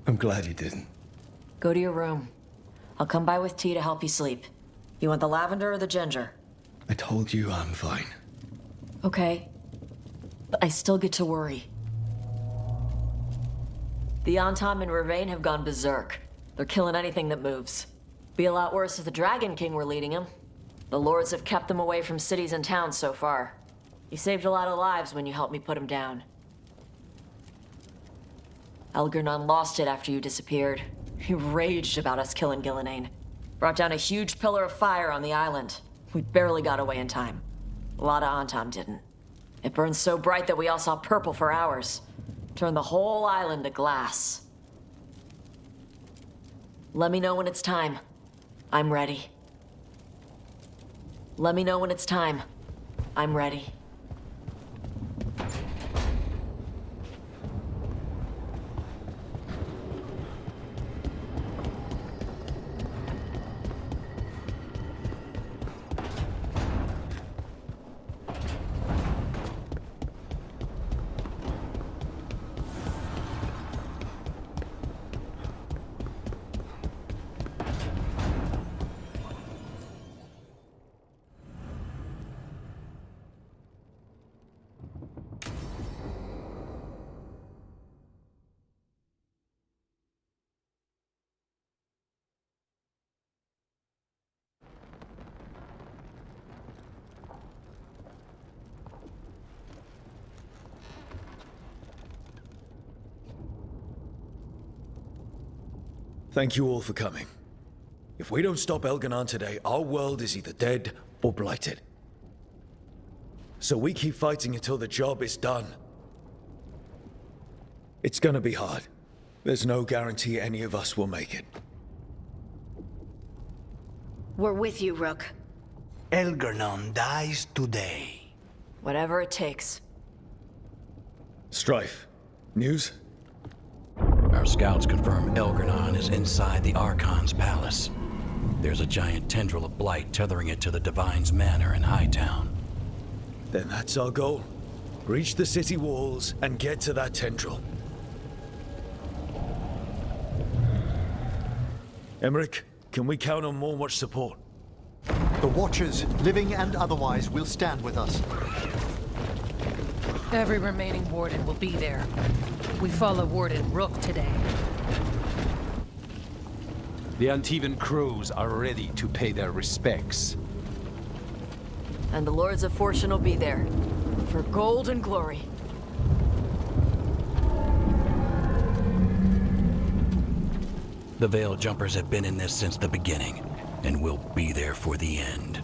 S3: I'm glad you didn't.
S2: Go to your room. I'll come by with tea to help you sleep. You want the lavender or the ginger?
S3: I told you I'm fine.
S2: Okay. But I still get to worry. The Antam and Ravane have gone berserk. They're killing anything that moves. Be a lot worse if the Dragon King were leading them. The lords have kept them away from cities and towns so far. You saved a lot of lives when you helped me put him down. Elgernon lost it after you disappeared. He raged about us killing Gillenane. Brought down a huge pillar of fire on the island. We barely got away in time. A lot of Antam didn't. It burned so bright that we all saw purple for hours. Turned the whole island to glass. Let me know when it's time. I'm ready. Let me know when it's time. I'm ready.
S3: Thank you all for coming. If we don't stop Elganon today, our world is either dead or blighted. So we keep fighting until the job is done. It's gonna be hard. There's no guarantee any of us will make it.
S18: We're with you, Rook.
S20: Elgernon dies today.
S2: Whatever it takes.
S3: Strife. News?
S17: Our scouts confirm Elgernon is inside the Archon's palace. There's a giant tendril of blight tethering it to the Divine's manor in Hightown.
S3: Then that's our goal. Breach the city walls and get to that tendril. Emmerich, can we count on more much support?
S13: The Watchers, living and otherwise, will stand with us.
S5: Every remaining Warden will be there. We follow Warden Rook today.
S19: The Antivan crews are ready to pay their respects.
S2: And the Lords of Fortune will be there. For gold and glory.
S17: The Veil Jumpers have been in this since the beginning, and will be there for the end.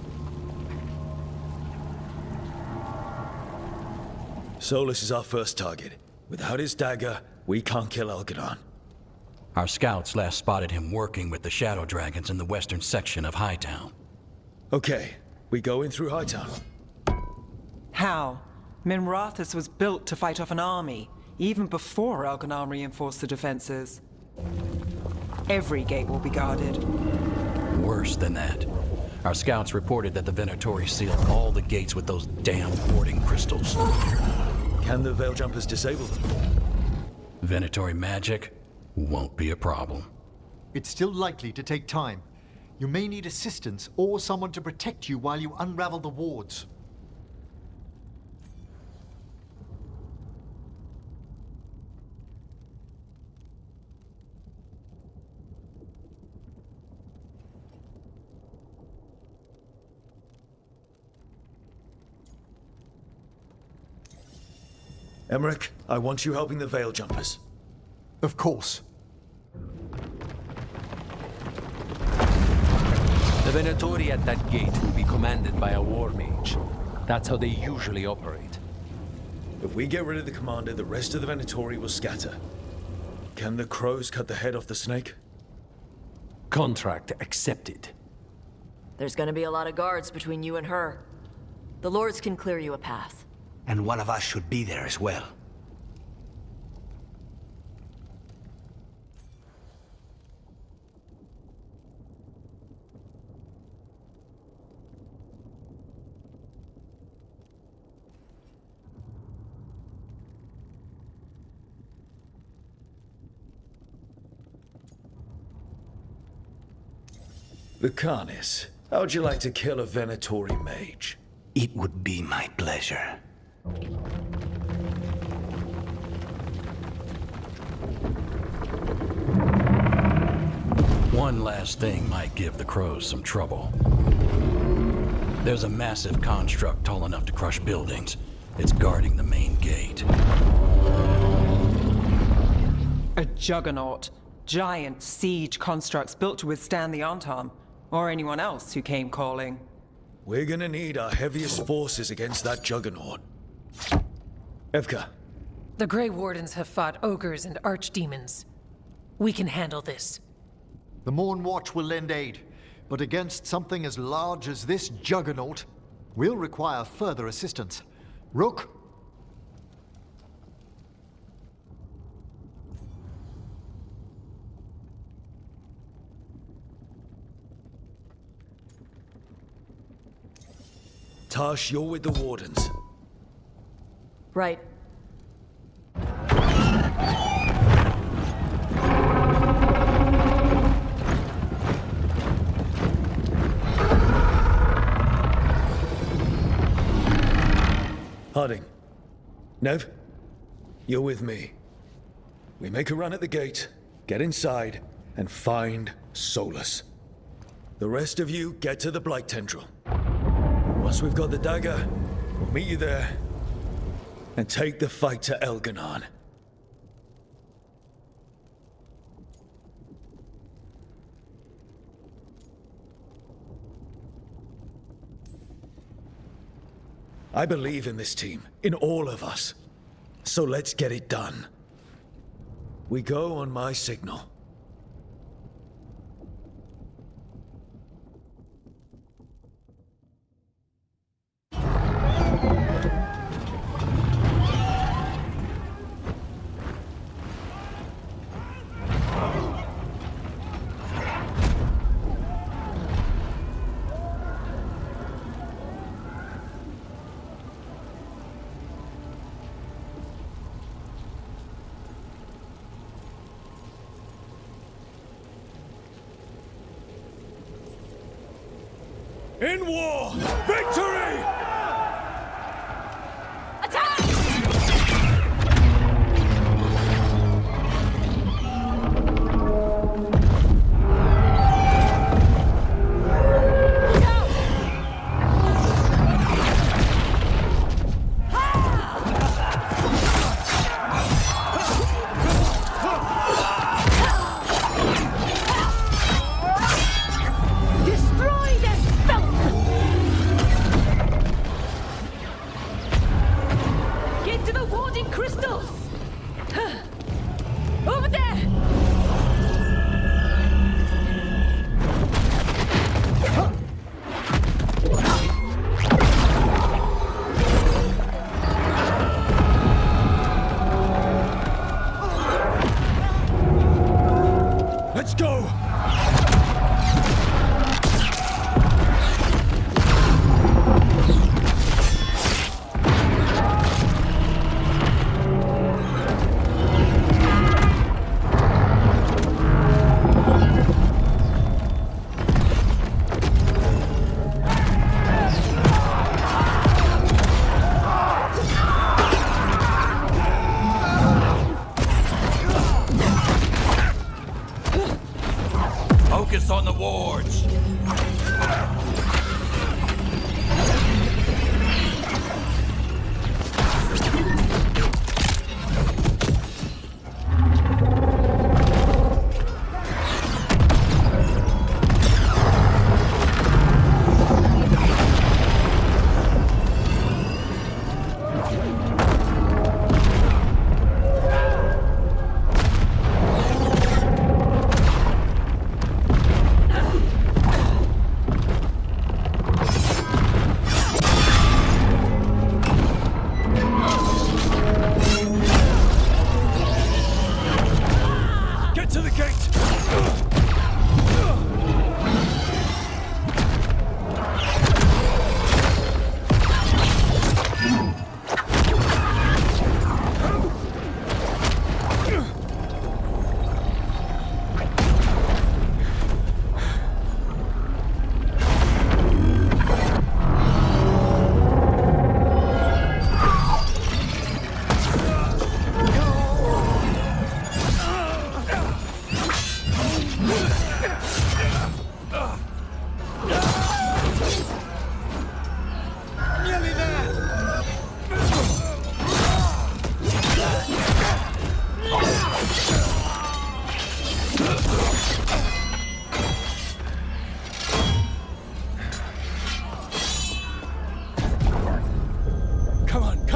S3: Solus is our first target. Without his dagger, we can't kill Elganon.
S17: Our scouts last spotted him working with the Shadow Dragons in the western section of Hightown.
S3: Okay, we go in through Hightown.
S4: How? Minrathous was built to fight off an army, even before Elganon reinforced the defenses. Every gate will be guarded.
S17: Worse than that. Our scouts reported that the Venatori sealed all the gates with those damn warding crystals.
S3: Can the Veil Jumpers disable them?
S17: Venatori magic won't be a problem.
S13: It's still likely to take time. You may need assistance or someone to protect you while you unravel the wards.
S3: Emmerich, I want you helping the Veil Jumpers.
S13: Of course.
S19: The Venatori at that gate will be commanded by a war mage. That's how they usually operate.
S3: If we get rid of the commander, the rest of the Venatori will scatter. Can the crows cut the head off the snake?
S19: Contract accepted.
S2: There's gonna be a lot of guards between you and her. The Lords can clear you a path.
S20: And one of us should be there as well.
S3: Lucanis, how'd you like to kill a Venatori mage?
S20: It would be my pleasure.
S17: One last thing might give the crows some trouble. There's a massive construct tall enough to crush buildings. It's guarding the main gate.
S4: A juggernaut. Giant siege constructs built to withstand the Antam, or anyone else who came calling.
S3: We're gonna need our heaviest forces against that juggernaut. Evka.
S1: The Grey Wardens have fought ogres and archdemons. We can handle this.
S13: The Morn Watch will lend aid, but against something as large as this juggernaut, we'll require further assistance. Rook?
S3: Tash, you're with the Wardens.
S2: Right.
S3: Harding. Nev, you're with me. We make a run at the gate, get inside, and find Solus. The rest of you get to the Blight Tendril. Once we've got the dagger, we'll meet you there and take the fight to Elganon. I believe in this team, in all of us. So let's get it done. We go on my signal. In war, victory!
S15: Destroy this filth!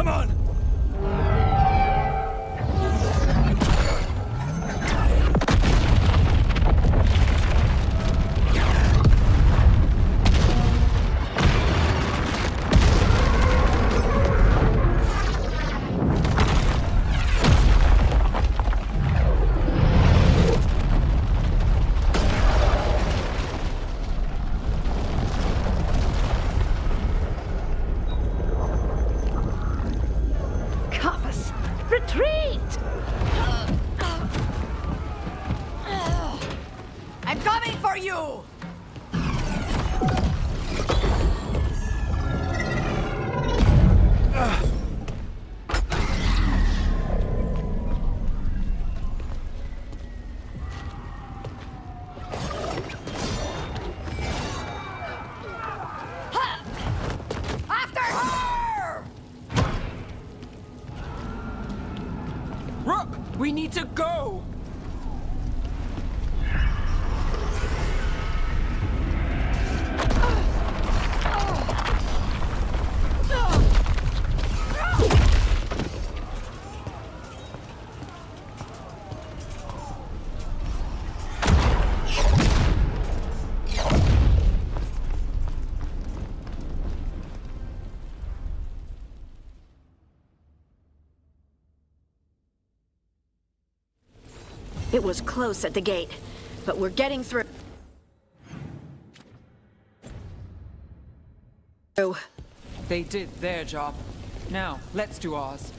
S3: Come on!
S15: Retreat! I'm coming for you! After her!
S4: Rook, we need to go!
S18: It was close at the gate, but we're getting through.
S4: They did their job. Now, let's do ours.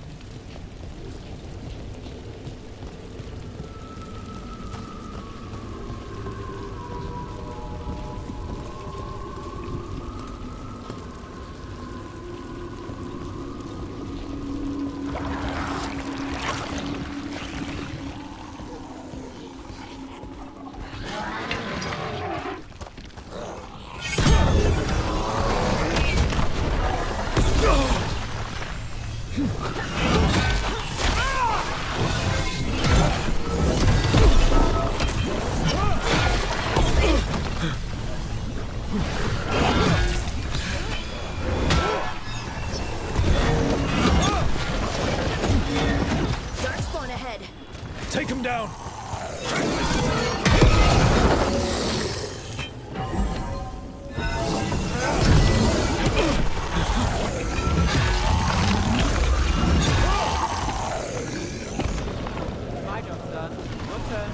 S18: Darkspawn ahead.
S3: Take him down!
S4: My job's done. Your turn.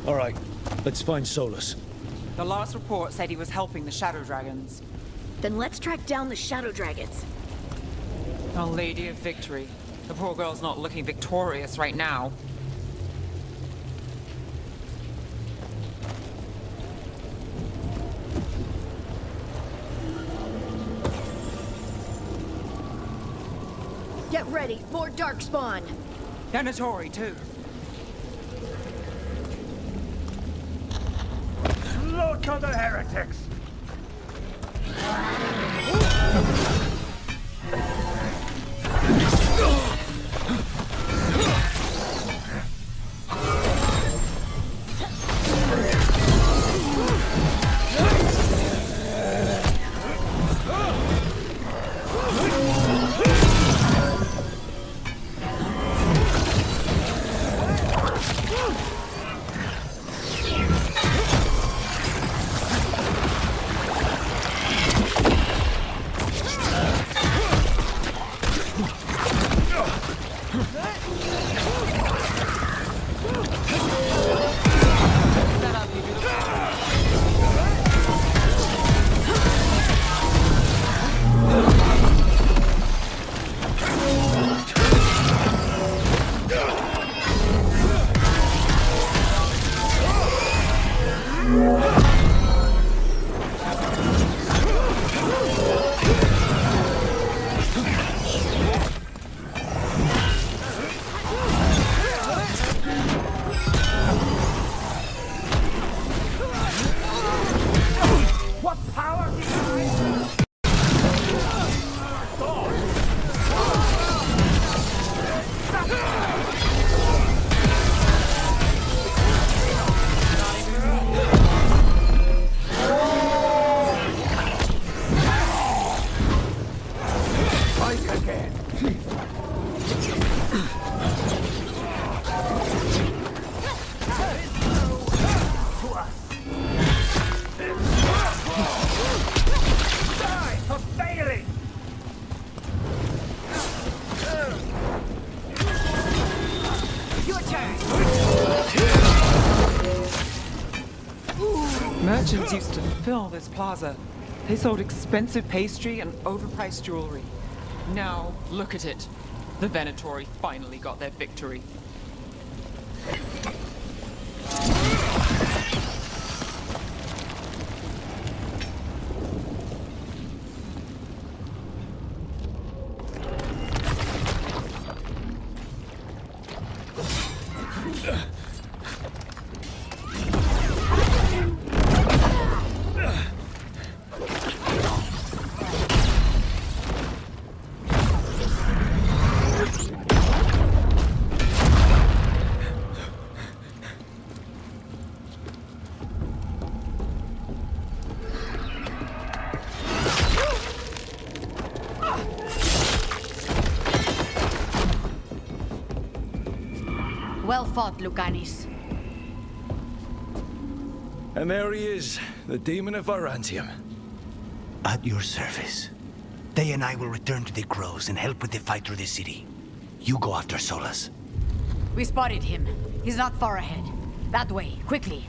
S3: All right, let's find Solus.
S4: The last report said he was helping the Shadow Dragons.
S18: Then let's track down the Shadow Dragons.
S4: Our Lady of Victory. The poor girl's not looking victorious right now.
S18: Get ready, more Darkspawn.
S4: Venatori, too.
S11: Slaughter the heretics! us! Die for failing!
S22: Your turn.
S4: Merchants used to fill this plaza. They sold expensive pastry and overpriced jewelry. Now, look at it. The Venatori finally got their victory.
S15: Well fought, Lucanis.
S3: And there he is, the demon of Virantium.
S20: At your service. They and I will return to the Crows and help with the fight through the city. You go after Solus.
S15: We spotted him. He's not far ahead. That way, quickly.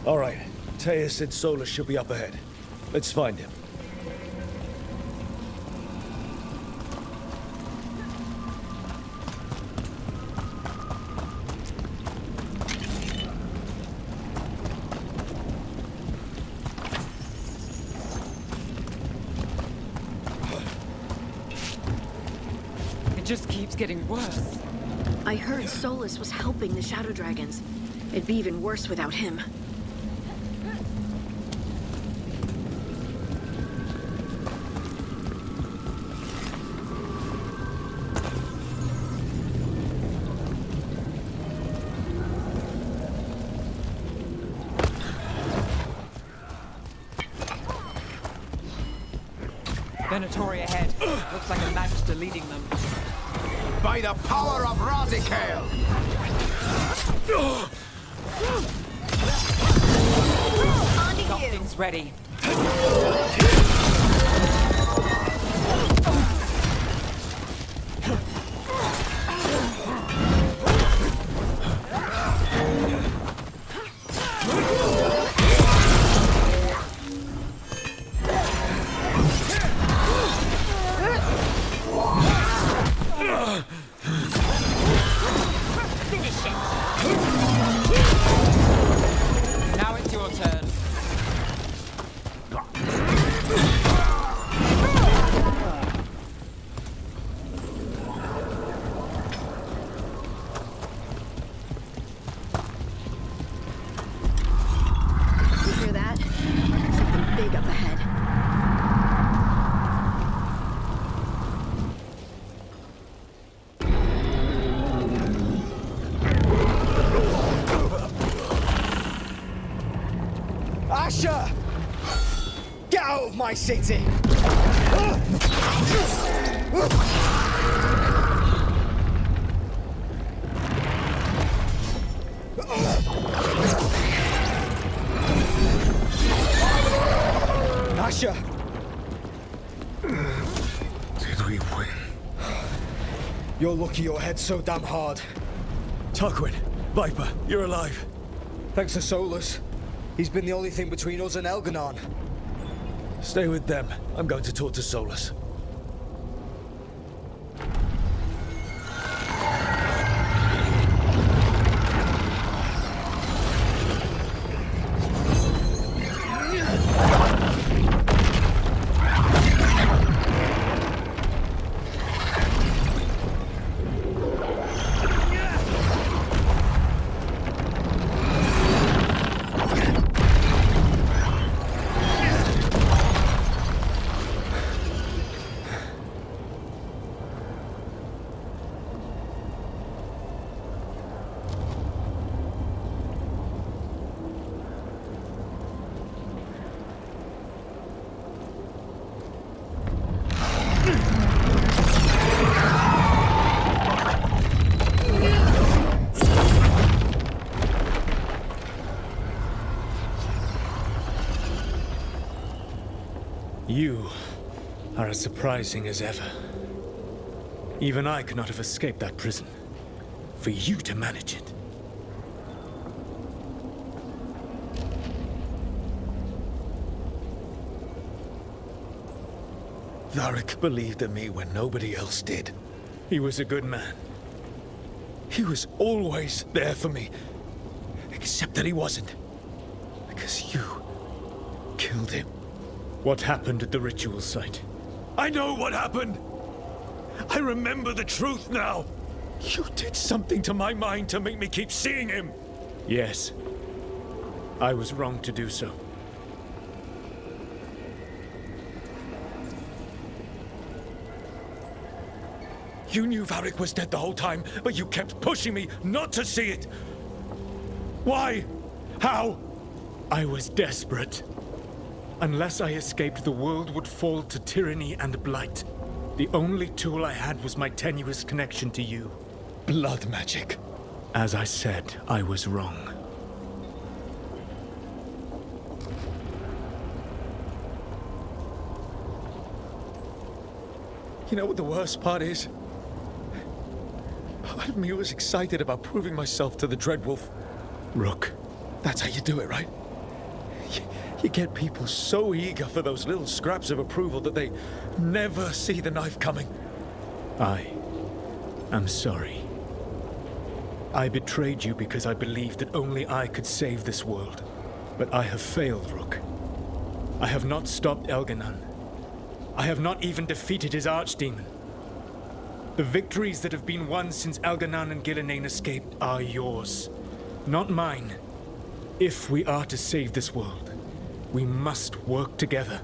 S3: All right. Taya said Solus should be up ahead. Let's find him.
S4: It just keeps getting worse.
S18: I heard Solus was helping the Shadow Dragons. It'd be even worse without him.
S4: Venatori ahead. Looks like a Magister leading them.
S16: By the power of Razikale!
S4: Something's ready. Now it's your turn.
S18: You hear that? Something big up ahead.
S12: Asher! Get out of my city! Asher!
S16: Did we win?
S12: You're lucky your head's so damn hard.
S3: Tarquin, Viper, you're alive.
S12: Thanks to Solus. He's been the only thing between us and Elganon.
S3: Stay with them. I'm going to talk to Solus.
S6: You are as surprising as ever. Even I could not have escaped that prison. For you to manage it.
S3: Varric believed in me when nobody else did.
S6: He was a good man.
S3: He was always there for me. Except that he wasn't. Because you killed him.
S6: What happened at the ritual site?
S3: I know what happened! I remember the truth now! You did something to my mind to make me keep seeing him!
S6: Yes. I was wrong to do so.
S3: You knew Varric was dead the whole time, but you kept pushing me not to see it! Why? How?
S6: I was desperate. Unless I escaped, the world would fall to tyranny and blight. The only tool I had was my tenuous connection to you.
S3: Blood magic.
S6: As I said, I was wrong.
S3: You know what the worst part is? Part of me was excited about proving myself to the Dreadwolf.
S6: Rook.
S3: That's how you do it, right? You get people so eager for those little scraps of approval that they never see the knife coming.
S6: I am sorry. I betrayed you because I believed that only I could save this world. But I have failed, Rook. I have not stopped Elganon. I have not even defeated his archdemon. The victories that have been won since Elganon and Gillenane escaped are yours, not mine. If we are to save this world, we must work together.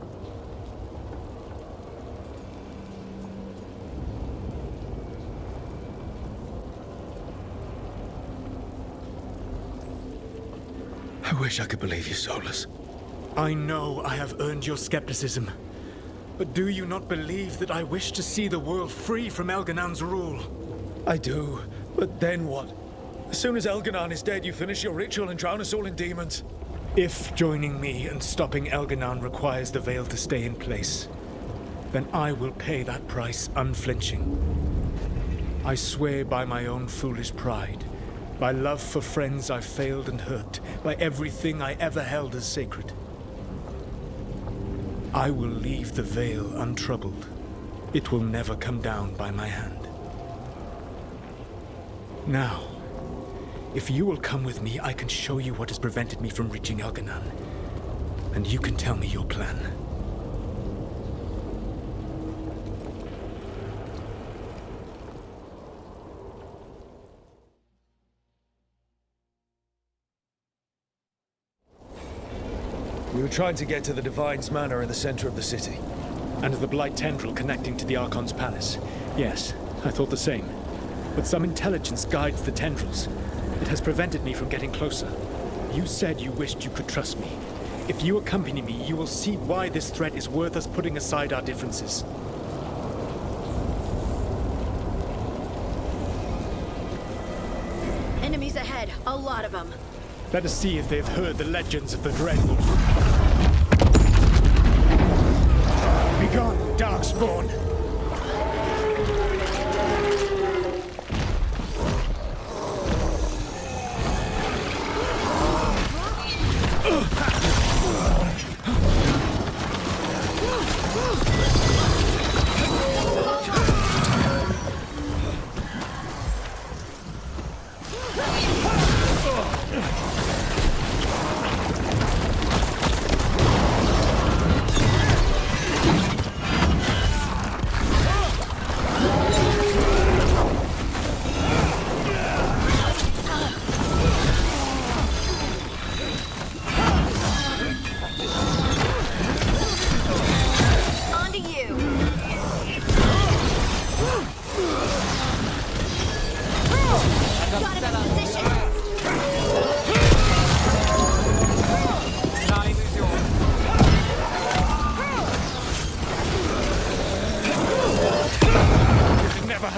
S3: I wish I could believe you, Solus.
S6: I know I have earned your skepticism. But do you not believe that I wish to see the world free from Elganon's rule?
S3: I do, but then what? As soon as Elganon is dead, you finish your ritual and drown us all in demons.
S6: If joining me and stopping Elganon requires the veil to stay in place, then I will pay that price unflinching. I swear by my own foolish pride, by love for friends I've failed and hurt, by everything I ever held as sacred. I will leave the veil untroubled. It will never come down by my hand. Now, if you will come with me, I can show you what has prevented me from reaching Elganon. And you can tell me your plan.
S3: We were trying to get to the Divine's Manor in the center of the city.
S6: And the Blight tendril connecting to the Archon's palace. Yes, I thought the same. But some intelligence guides the tendrils. It has prevented me from getting closer. You said you wished you could trust me. If you accompany me, you will see why this threat is worth us putting aside our differences.
S18: Enemies ahead, a lot of them.
S6: Let us see if they've heard the legends of the Dreadwolf. Begone, Darkspawn!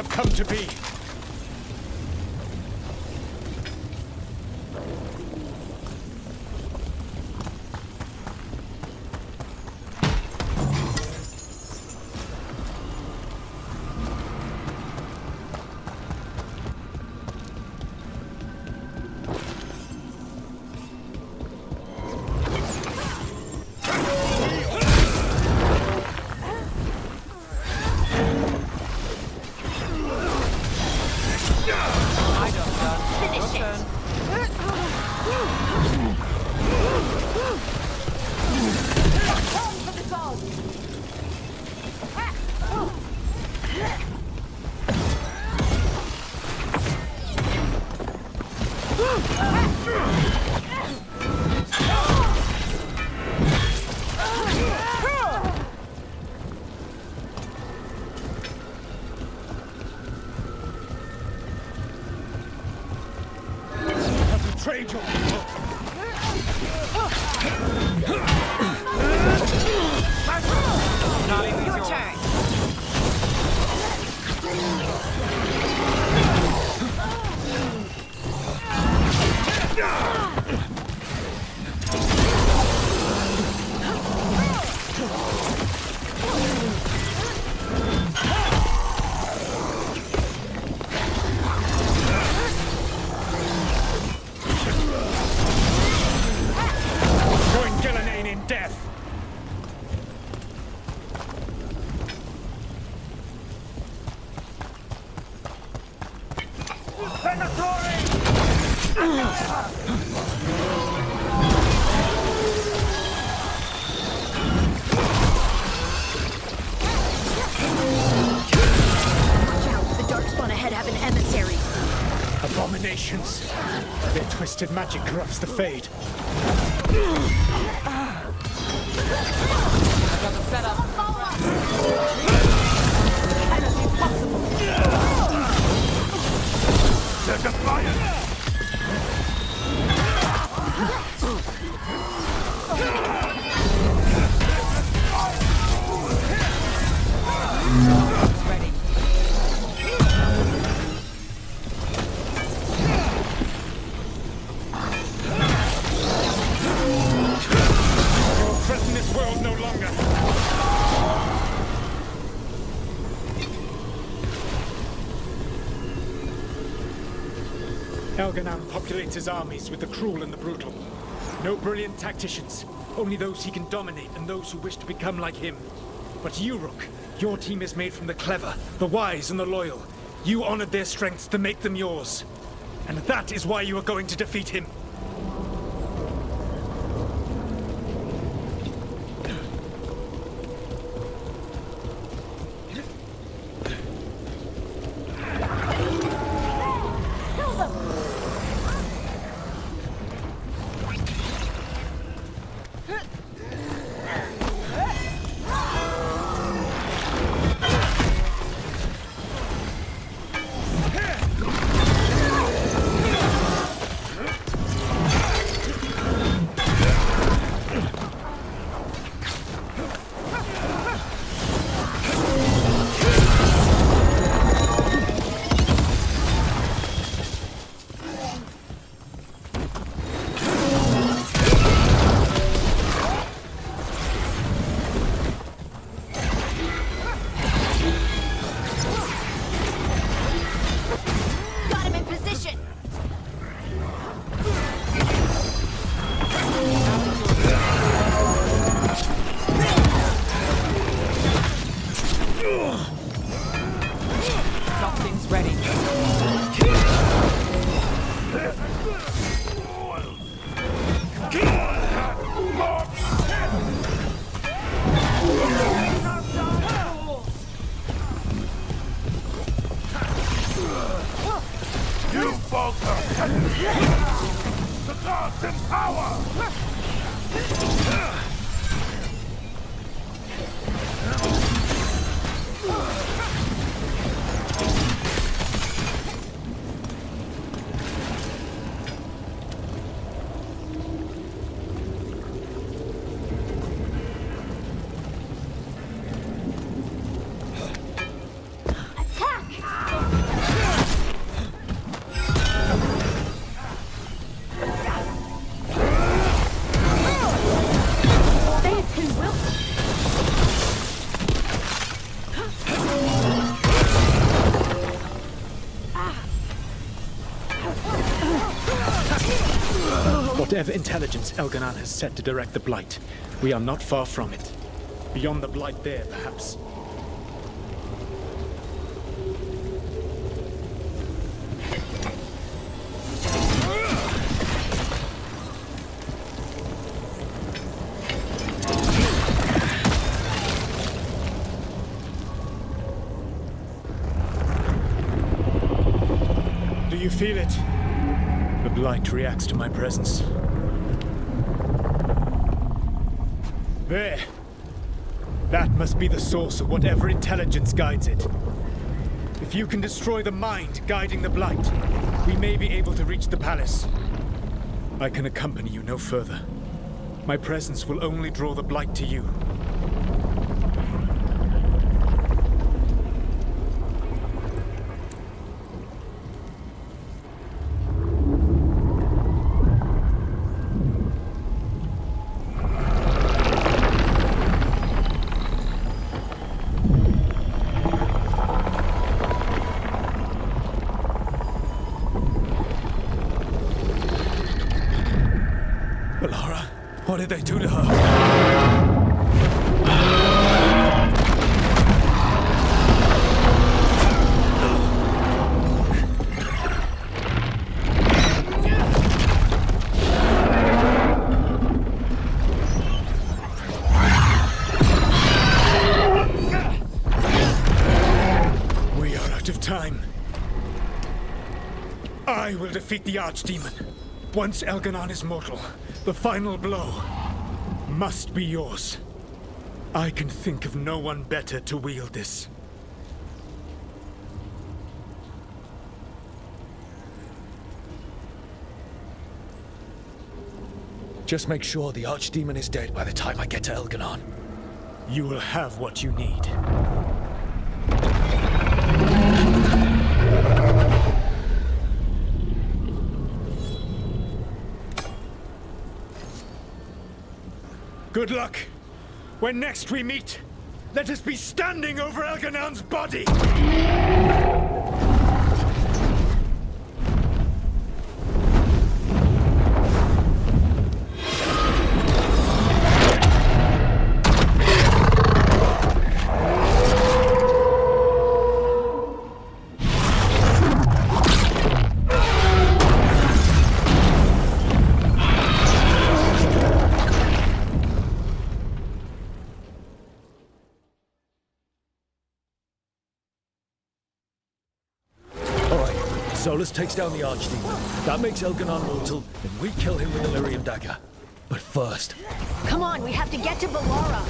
S6: have come to be. Betrayed your people.
S10: Your turn.
S6: Join Gillenane in death.
S18: The Darkspawn ahead have an emissary.
S6: Abominations. Their twisted magic corrupts the Fade.
S11: There's a fire!
S6: You'll threaten this world no longer. Elganan populates his armies with the cruel and the brutal. No brilliant tacticians, only those he can dominate and those who wish to become like him. But you, Rook, your team is made from the clever, the wise, and the loyal. You honored their strengths to make them yours. And that is why you are going to defeat him. Whatever intelligence Elganon has set to direct the Blight, we are not far from it. Beyond the Blight there, perhaps. Do you feel it? The Blight reacts to my presence. There. That must be the source of whatever intelligence guides it. If you can destroy the mind guiding the Blight, we may be able to reach the palace. I can accompany you no further. My presence will only draw the Blight to you.
S3: What did they do to her?
S6: We are out of time. I will defeat the Archdemon. Once Elganon is mortal, the final blow must be yours. I can think of no one better to wield this.
S3: Just make sure the Archdemon is dead by the time I get to Elganon.
S6: You will have what you need. Good luck. When next we meet, let us be standing over Elganon's body!
S3: Solus takes down the Archdemon. That makes Elganon mortal, and we kill him with the Lyrium dagger. But first...
S18: Come on, we have to get to Veilguard.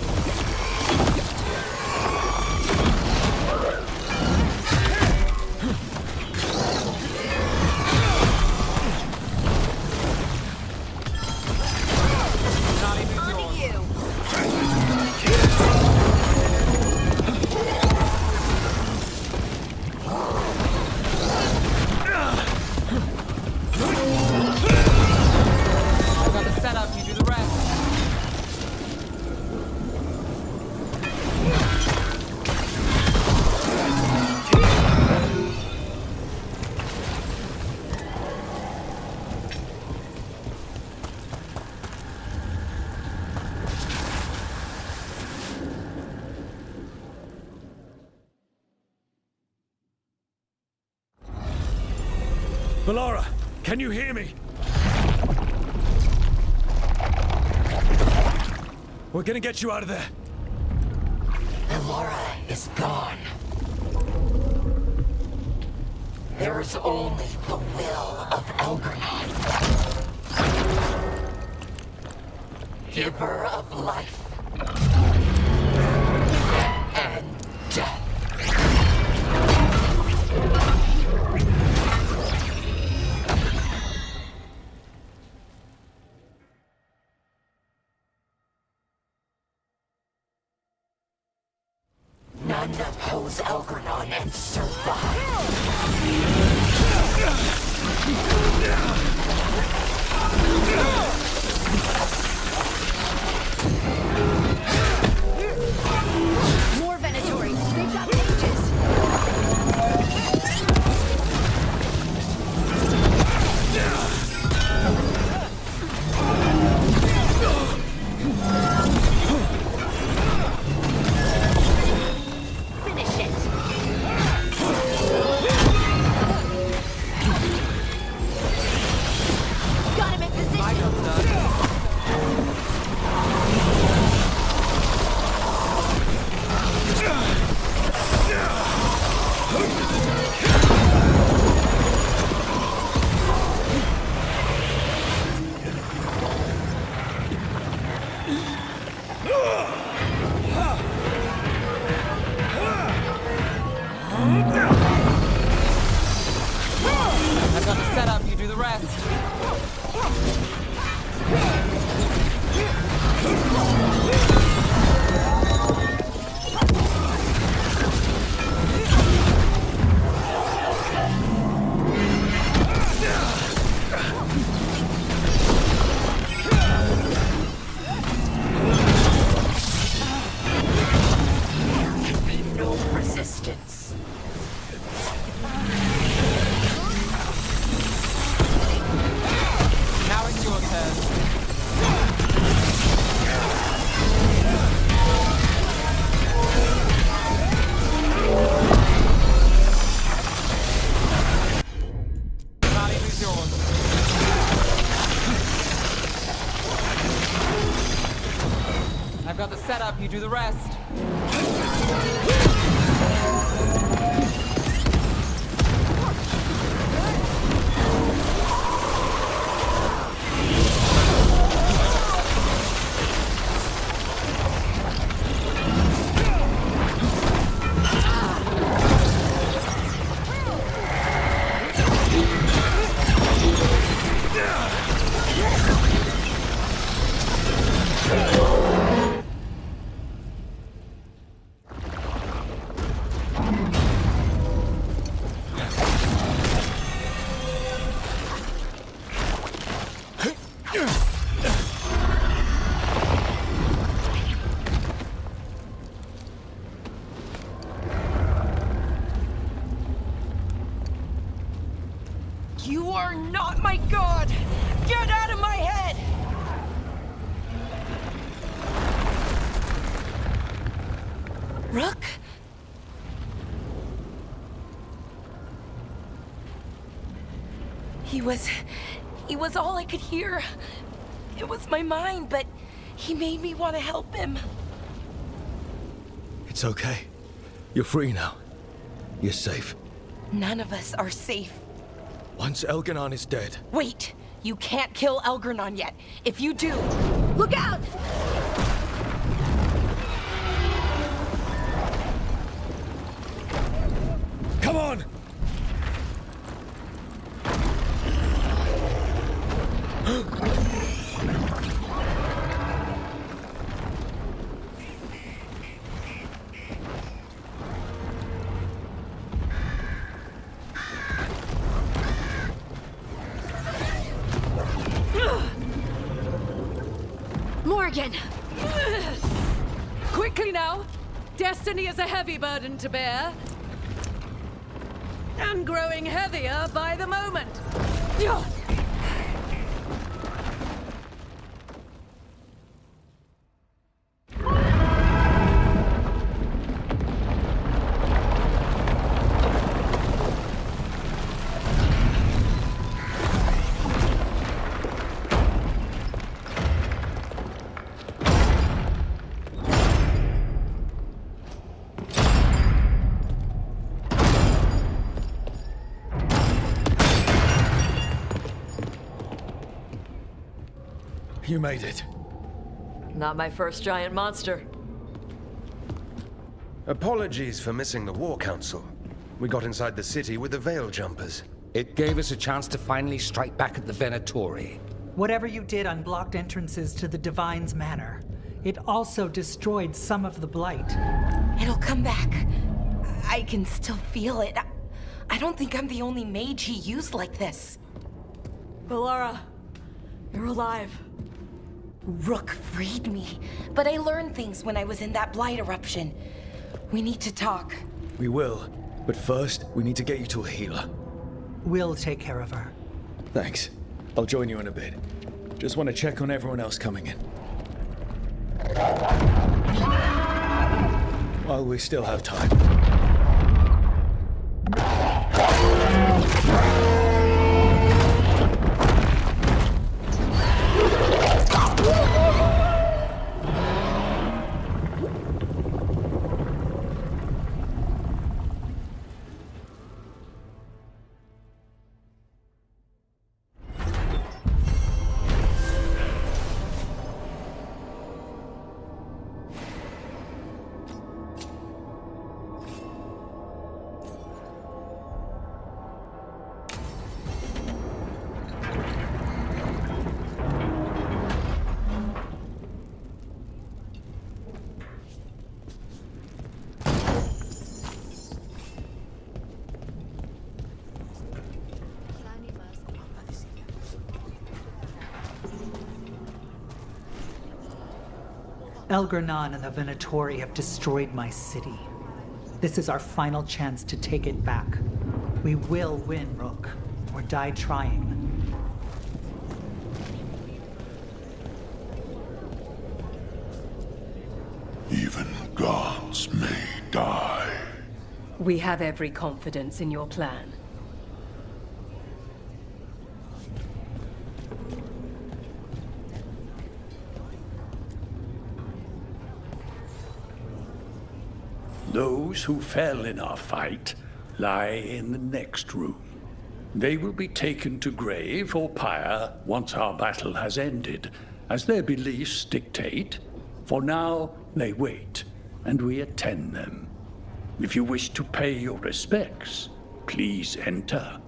S3: Veilguard, can you hear me? We're gonna get you out of there.
S14: Veilguard is gone. There is only the will of Elganon. Giver of life and death. None oppose Elganon and survive.
S18: More Venatori. They've got mages.
S4: do the rest.
S22: You are not my god! Get out of my head! Rook? He was all I could hear. It was my mind, but he made me want to help him.
S3: It's okay. You're free now. You're safe.
S22: None of us are safe.
S3: Once Elganon is dead...
S22: Wait! You can't kill Elgranon yet. If you do... Look out!
S3: Come on!
S5: Morgan! Quickly now! Destiny is a heavy burden to bear. And growing heavier by the moment.
S3: You made it.
S2: Not my first giant monster.
S9: Apologies for missing the War Council. We got inside the city with the Veil Jumpers.
S21: It gave us a chance to finally strike back at the Venatori.
S23: Whatever you did unblocked entrances to the Divine's Manor. It also destroyed some of the Blight.
S22: It'll come back. I can still feel it. I don't think I'm the only mage he used like this.
S2: Bellara, you're alive.
S22: Rook freed me, but I learned things when I was in that Blight eruption. We need to talk.
S3: We will, but first, we need to get you to a healer.
S23: We'll take care of her.
S3: Thanks. I'll join you in a bit. Just want to check on everyone else coming in. While we still have time.
S23: Elgranon and the Venatori have destroyed my city. This is our final chance to take it back. We will win, Rook, or die trying.
S11: Even gods may die.
S24: We have every confidence in your plan.
S7: Those who fell in our fight lie in the next room. They will be taken to grave or pyre once our battle has ended, as their beliefs dictate. For now, they wait, and we attend them. If you wish to pay your respects, please enter.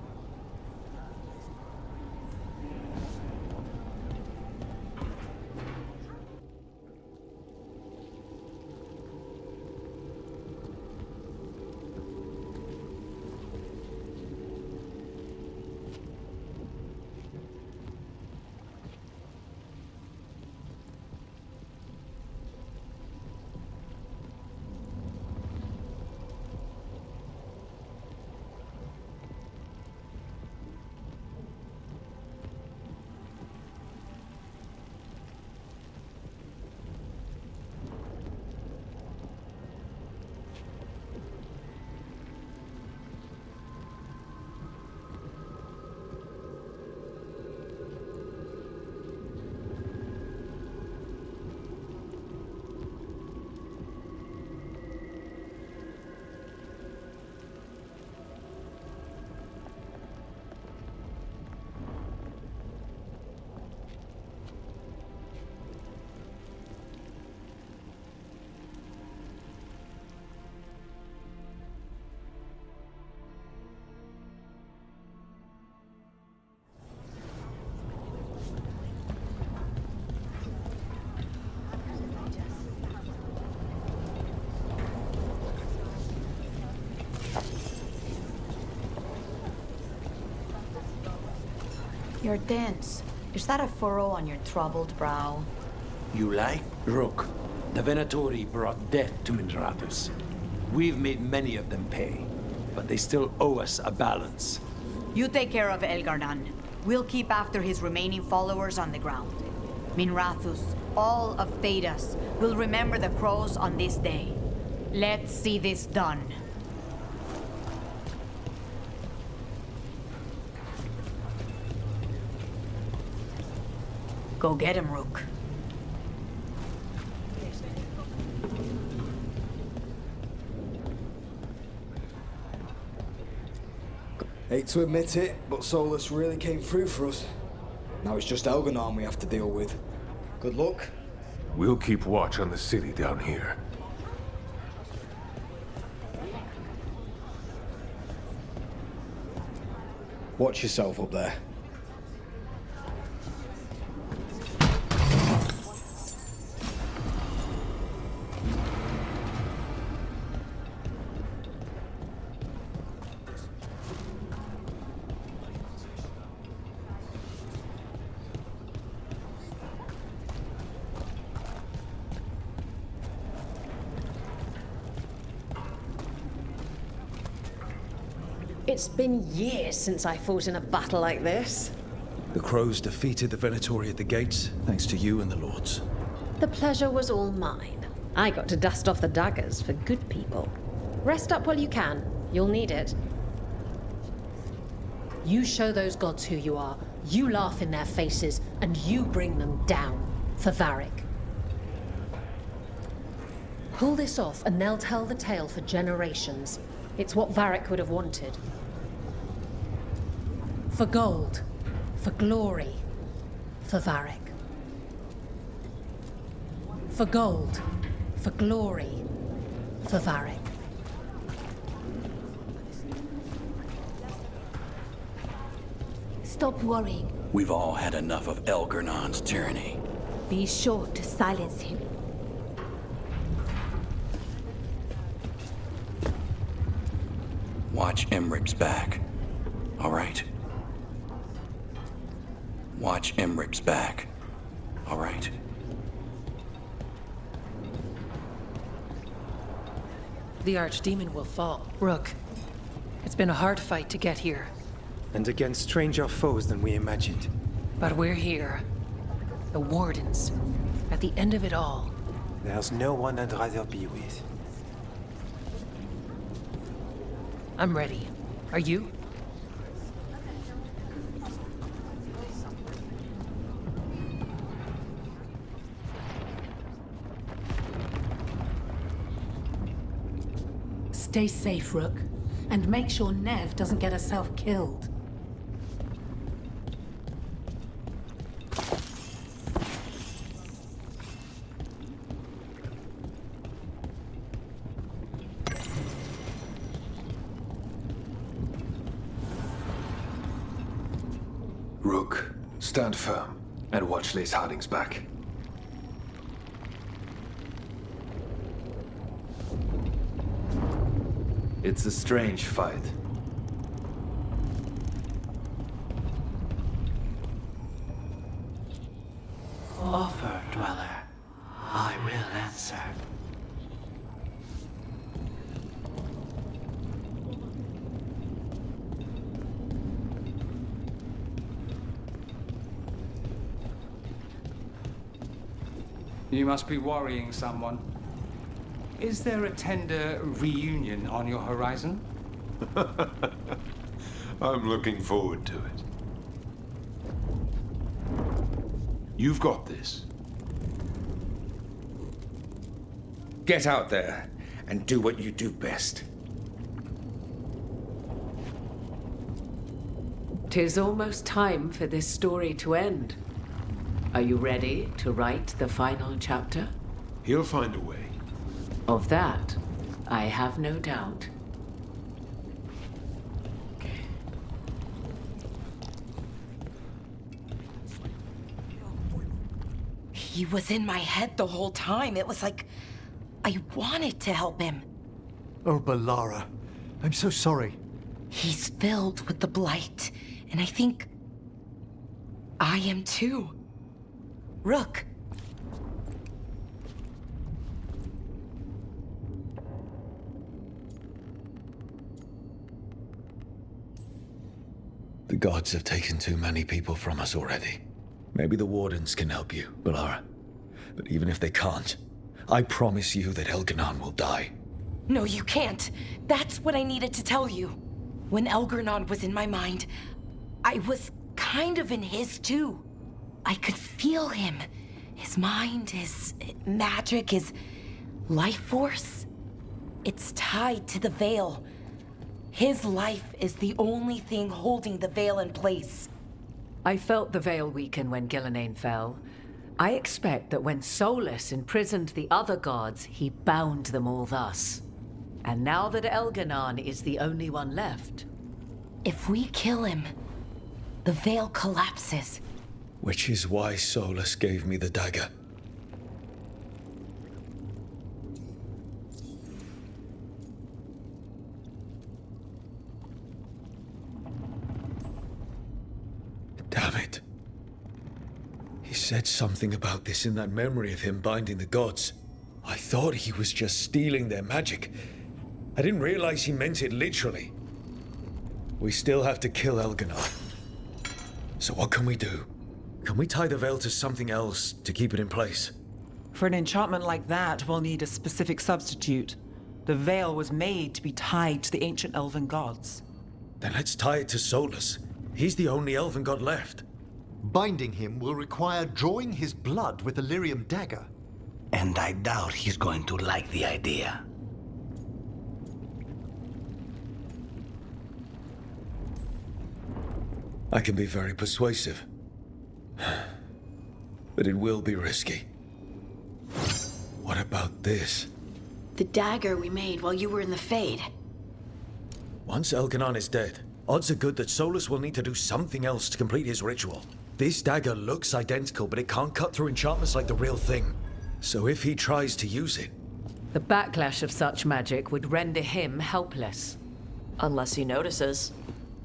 S8: You're tense. Is that a furrow on your troubled brow?
S17: You like? Rook, the Venatori brought death to Minrathous. We've made many of them pay, but they still owe us a balance.
S8: You take care of Veilguard. We'll keep after his remaining followers on the ground. Minrathous, all of Thedas, will remember the crows on this day. Let's see this done. Go get him, Rook.
S12: Hate to admit it, but Solus really came through for us. Now it's just Elganon we have to deal with. Good luck.
S11: We'll keep watch on the city down here.
S12: Watch yourself up there.
S5: It's been years since I fought in a battle like this.
S3: The Crows defeated the Venatori at the gates, thanks to you and the Lords.
S5: The pleasure was all mine. I got to dust off the daggers for good people. Rest up while you can. You'll need it. You show those gods who you are, you laugh in their faces, and you bring them down for Varric. Pull this off and they'll tell the tale for generations. It's what Varric would have wanted. For gold, for glory, for Varric. For gold, for glory, for Varric.
S15: Stop worrying.
S19: We've all had enough of Elgernon's tyranny.
S15: Be sure to silence him.
S19: Watch Emric's back. All right? Watch Emric's back. All right?
S1: The Archdemon will fall. Rook, it's been a hard fight to get here.
S25: And against stranger foes than we imagined.
S1: But we're here. The Wardens. At the end of it all.
S25: There's no one I'd rather be with.
S1: I'm ready. Are you?
S6: Stay safe, Rook. And make sure Nev doesn't get herself killed.
S11: Rook, stand firm and watch Lace Harding's back.
S10: It's a strange fight.
S13: Offer, Dweller. I will answer.
S21: You must be worrying someone. Is there a tender reunion on your horizon?
S11: I'm looking forward to it. You've got this.
S21: Get out there and do what you do best.
S5: 'Tis almost time for this story to end. Are you ready to write the final chapter?
S11: He'll find a way.
S5: Of that, I have no doubt.
S22: He was in my head the whole time. It was like I wanted to help him.
S16: Oh, Balara. I'm so sorry.
S22: He's filled with the blight, and I think I am too. Rook.
S3: The gods have taken too many people from us already. Maybe the Wardens can help you, Balara. But even if they can't, I promise you that Elganon will die.
S22: No, you can't. That's what I needed to tell you. When Elganon was in my mind, I was kind of in his too. I could feel him. His mind, his magic, his life force. It's tied to the Veil. His life is the only thing holding the Veil in place.
S5: I felt the Veil weaken when Gillenane fell. I expect that when Solus imprisoned the other gods, he bound them all thus. And now that Elganon is the only one left...
S22: If we kill him, the Veil collapses.
S3: Which is why Solus gave me the dagger. Damn it. He said something about this in that memory of him binding the gods. I thought he was just stealing their magic. I didn't realize he meant it literally. We still have to kill Elganon. So what can we do? Can we tie the Veil to something else to keep it in place?
S4: For an enchantment like that, we'll need a specific substitute. The Veil was made to be tied to the ancient elven gods.
S3: Then let's tie it to Solus. He's the only elven god left.
S16: Binding him will require drawing his blood with the lyrium dagger.
S20: And I doubt he's going to like the idea.
S3: I can be very persuasive. But it will be risky. What about this?
S18: The dagger we made while you were in the Fade.
S3: Once Elganon is dead, odds are good that Solus will need to do something else to complete his ritual. This dagger looks identical, but it can't cut through enchantments like the real thing. So if he tries to use it...
S5: The backlash of such magic would render him helpless.
S2: Unless he notices.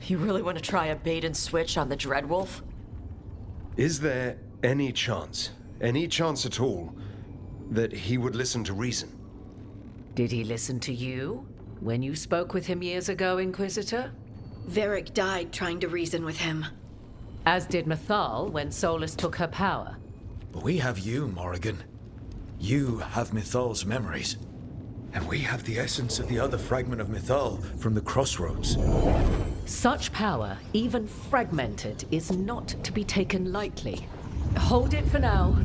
S2: You really want to try a bait and switch on the Dreadwolf?
S9: Is there any chance at all, that he would listen to reason?
S5: Did he listen to you when you spoke with him years ago, Inquisitor?
S18: Varric died trying to reason with him.
S5: As did Mythal when Solus took her power.
S3: But we have you, Morrigan. You have Mythal's memories. And we have the essence of the other fragment of Mythal from the Crossroads.
S5: Such power, even fragmented, is not to be taken lightly. Hold it for now.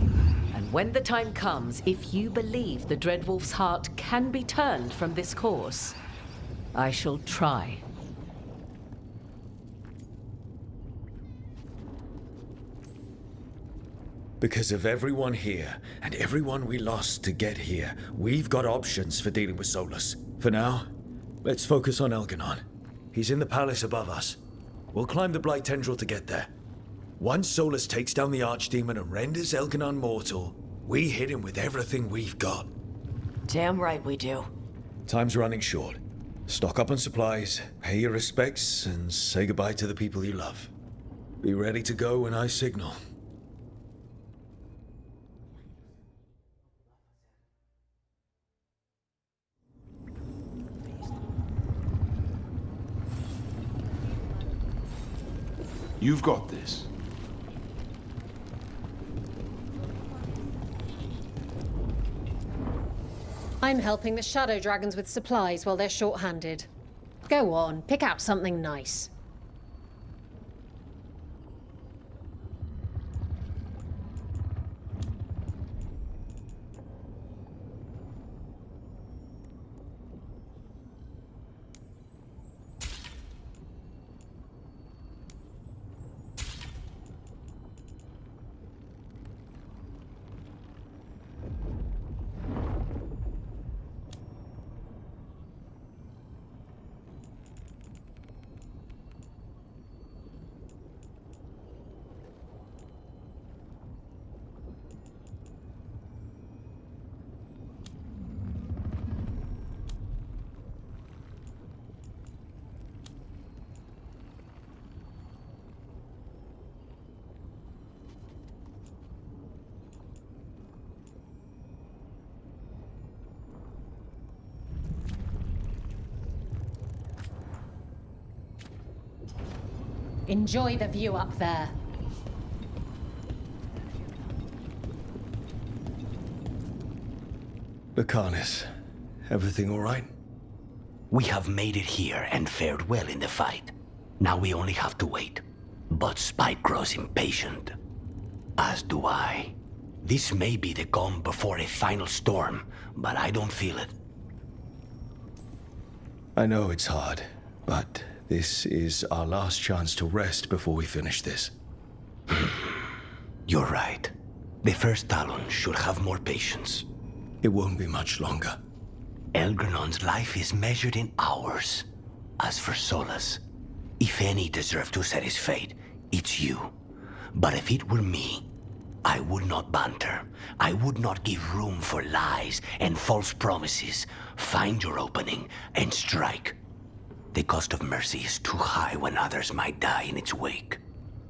S5: And when the time comes, if you believe the Dreadwolf's heart can be turned from this course, I shall try.
S3: Because of everyone here, and everyone we lost to get here, we've got options for dealing with Solus. For now, let's focus on Elganon. He's in the palace above us. We'll climb the Blight Tendril to get there. Once Solus takes down the Archdemon and renders Elganon mortal, we hit him with everything we've got.
S2: Damn right we do.
S3: Time's running short. Stock up on supplies, pay your respects, and say goodbye to the people you love. Be ready to go when I signal.
S11: You've got this.
S7: I'm helping the Shadow Dragons with supplies while they're short-handed. Go on, pick out something nice. Enjoy the view up there.
S3: Bacanis, everything all right?
S20: We have made it here and fared well in the fight. Now we only have to wait. But Spike grows impatient. As do I. This may be the calm before a final storm, but I don't feel it.
S3: I know it's hard, but this is our last chance to rest before we finish this.
S20: You're right. The first Talon should have more patience.
S3: It won't be much longer.
S20: Elgernon's life is measured in hours. As for Solus, if any deserve to set his fate, it's you. But if it were me, I would not banter. I would not give room for lies and false promises. Find your opening and strike. The cost of mercy is too high when others might die in its wake.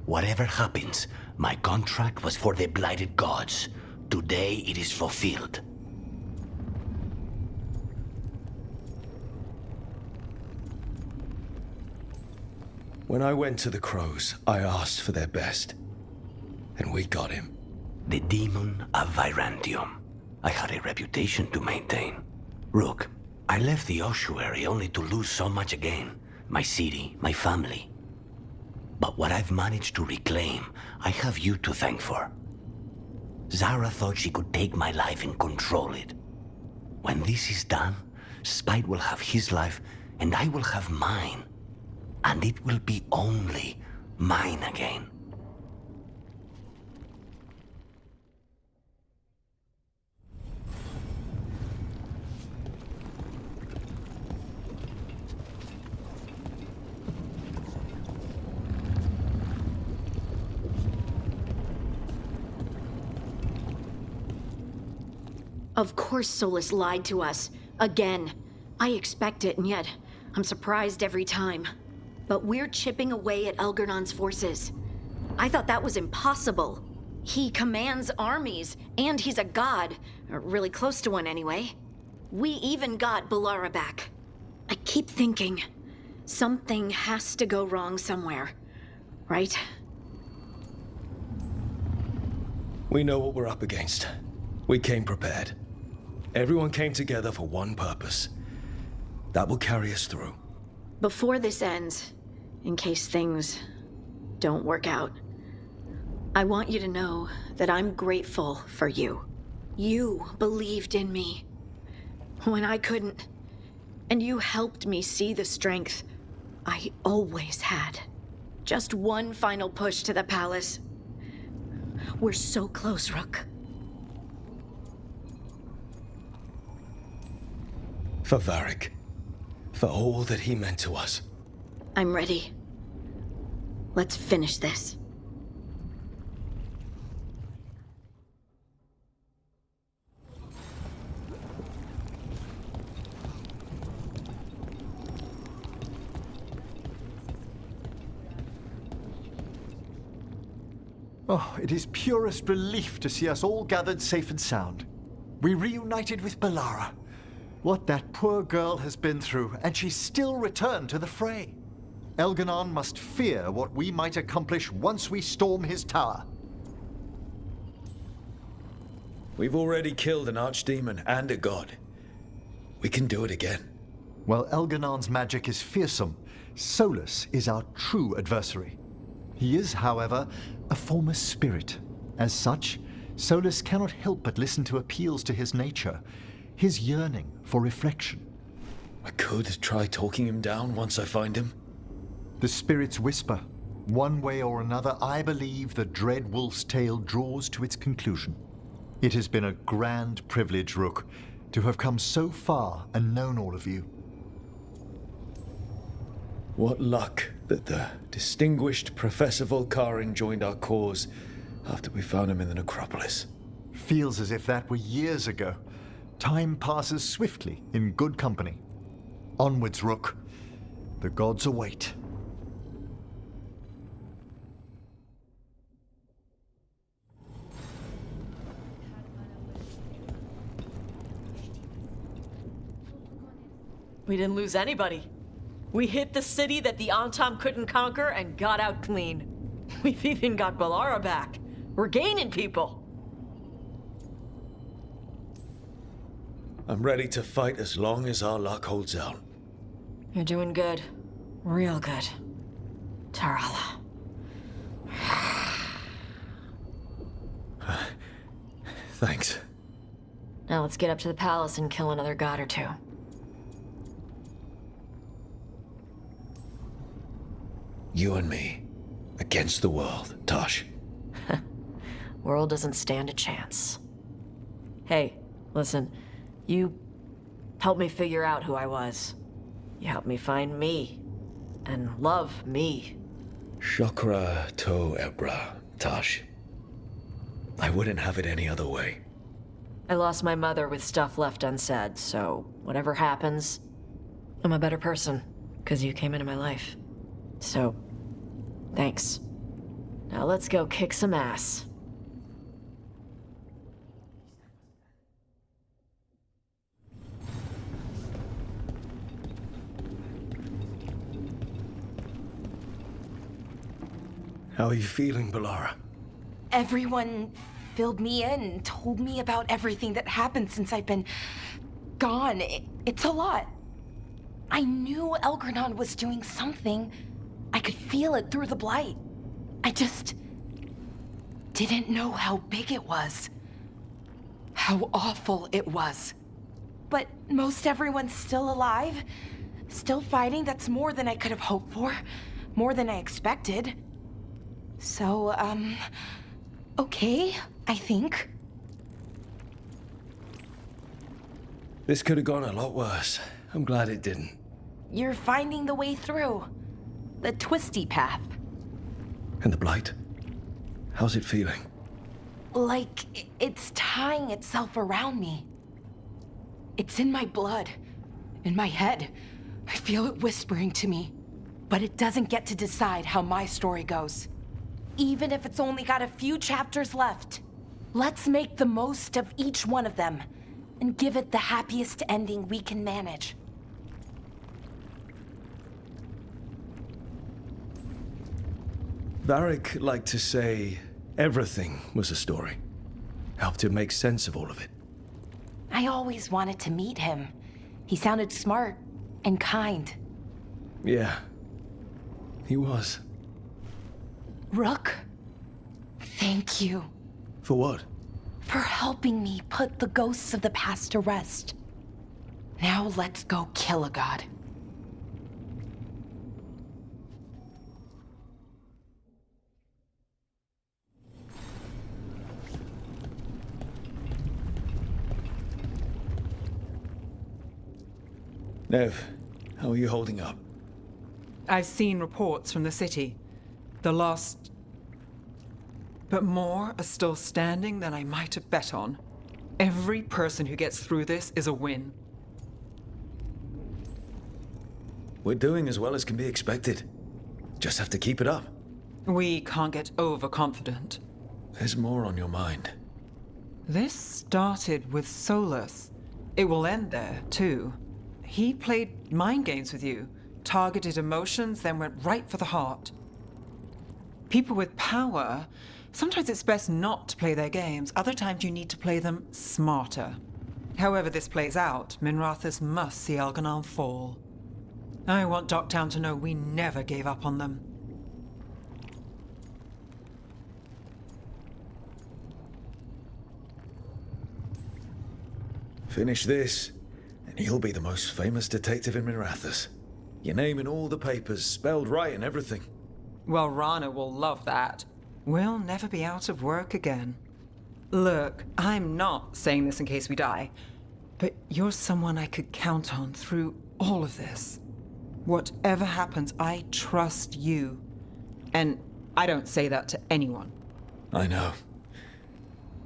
S20: Whatever happens, my contract was for the blighted gods. Today it is fulfilled.
S3: When I went to the Crows, I asked for their best. And we got him.
S20: The demon of Virantium. I had a reputation to maintain. Rook, I left the ossuary only to lose so much again. My city, my family. But what I've managed to reclaim, I have you to thank for. Zara thought she could take my life and control it. When this is done, Spite will have his life, and I will have mine. And it will be only mine again.
S18: Of course Solus lied to us. Again. I expect it, and yet I'm surprised every time. But we're chipping away at Elgernon's forces. I thought that was impossible. He commands armies, and he's a god. Or really close to one, anyway. We even got Balara back. I keep thinking, something has to go wrong somewhere. Right?
S3: We know what we're up against. We came prepared. Everyone came together for one purpose. That will carry us through.
S18: Before this ends, in case things don't work out, I want you to know that I'm grateful for you. You believed in me when I couldn't. And you helped me see the strength I always had. Just one final push to the palace. We're so close, Rook.
S3: For Varric. For all that he meant to us.
S18: I'm ready. Let's finish this.
S16: Oh, it is purest relief to see us all gathered safe and sound. We reunited with Bellara. What that poor girl has been through, and she's still returned to the fray. Elganon must fear what we might accomplish once we storm his tower.
S3: We've already killed an archdemon and a god. We can do it again.
S16: While Elganon's magic is fearsome, Solus is our true adversary. He is, however, a former spirit. As such, Solus cannot help but listen to appeals to his nature, his yearning for reflection.
S3: I could try talking him down once I find him.
S16: The spirits whisper. One way or another, I believe the dread wolf's tale draws to its conclusion. It has been a grand privilege, Rook, to have come so far and known all of you.
S3: What luck that the distinguished Professor Volkarin joined our cause after we found him in the necropolis.
S16: Feels as if that were years ago. Time passes swiftly in good company. Onwards, Rook. The gods await.
S2: We didn't lose anybody. We hit the city that the Antam couldn't conquer and got out clean. We've even got Bellara back. We're gaining people.
S3: I'm ready to fight as long as our luck holds out.
S2: You're doing good. Real good. Tarala.
S3: Thanks.
S2: Now let's get up to the palace and kill another god or two.
S3: You and me, against the world, Tosh.
S2: World doesn't stand a chance. Hey, listen, you helped me figure out who I was. You helped me find me, and love me.
S3: Shokra to Ebra, Tosh. I wouldn't have it any other way.
S2: I lost my mother with stuff left unsaid, so whatever happens, I'm a better person, because you came into my life. So, thanks. Now let's go kick some ass.
S3: How are you feeling, Bellara?
S22: Everyone filled me in and told me about everything that happened since I've been gone. It's a lot. I knew Elgranon was doing something. I could feel it through the blight. I just didn't know how big it was. How awful it was. But most everyone's still alive. Still fighting. That's more than I could have hoped for. More than I expected. So, okay, I think.
S3: This could have gone a lot worse. I'm glad it didn't.
S22: You're finding the way through. The twisty path.
S3: And the blight? How's it feeling?
S22: Like it's tying itself around me. It's in my blood, in my head. I feel it whispering to me. But it doesn't get to decide how my story goes. Even if it's only got a few chapters left. Let's make the most of each one of them and give it the happiest ending we can manage.
S3: Varric liked to say everything was a story. Helped him make sense of all of it.
S22: I always wanted to meet him. He sounded smart and kind.
S3: Yeah, he was.
S22: Rook, thank you.
S3: For what?
S22: For helping me put the ghosts of the past to rest. Now let's go kill a god.
S3: Nev, how are you holding up?
S4: I've seen reports from the city. The lost... But more are still standing than I might have bet on. Every person who gets through this is a win.
S3: We're doing as well as can be expected. Just have to keep it up.
S4: We can't get overconfident.
S3: There's more on your mind.
S4: This started with Solus. It will end there, too. He played mind games with you, targeted emotions, then went right for the heart. People with power, sometimes it's best not to play their games. Other times you need to play them smarter. However this plays out, Minrathous must see Elganon fall. I want Docktown to know we never gave up on them.
S3: Finish this, and you'll be the most famous detective in Minrathous. Your name in all the papers, spelled right and everything.
S4: Well, Rana will love that. We'll never be out of work again. Look, I'm not saying this in case we die, but you're someone I could count on through all of this. Whatever happens, I trust you. And I don't say that to anyone.
S3: I know.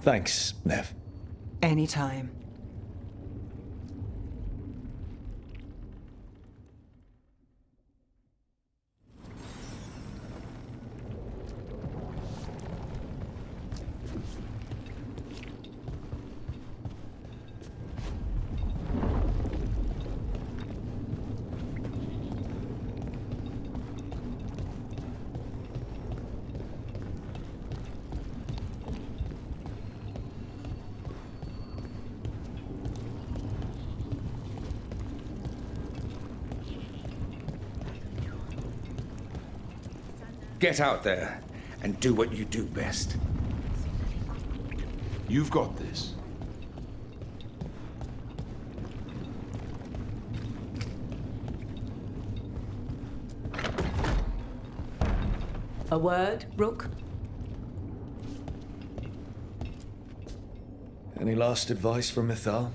S3: Thanks, Nev.
S4: Anytime.
S8: Get out there and do what you do best.
S11: You've got this.
S5: A word, Rook?
S3: Any last advice from Mythal?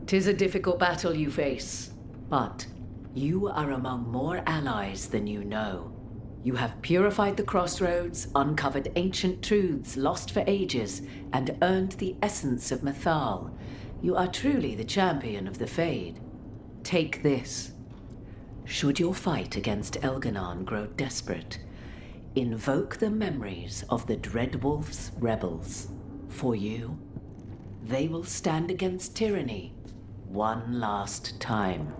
S5: 'Tis a difficult battle you face, but you are among more allies than you know. You have purified the crossroads, uncovered ancient truths lost for ages, and earned the essence of Mythal. You are truly the champion of the Fade. Take this. Should your fight against Elganon grow desperate, invoke the memories of the Dreadwolf's rebels. For you, they will stand against tyranny one last time.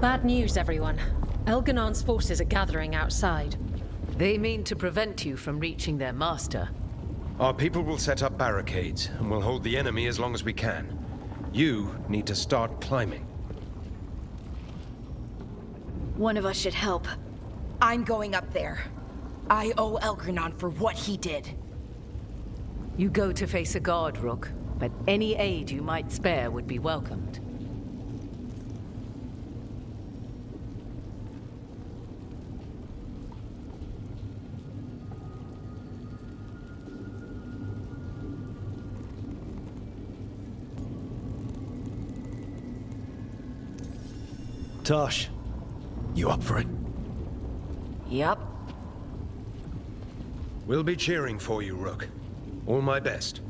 S7: Bad news, everyone. Elganon's forces are gathering outside.
S5: They mean to prevent you from reaching their master.
S9: Our people will set up barricades, and we'll hold the enemy as long as we can. You need to start climbing.
S18: One of us should help.
S22: I'm going up there. I owe Elgranon for what he did.
S5: You go to face a guard, Rook, but any aid you might spare would be welcomed.
S3: Tosh, you up for it?
S22: Yep.
S9: We'll be cheering for you, Rook. All my best.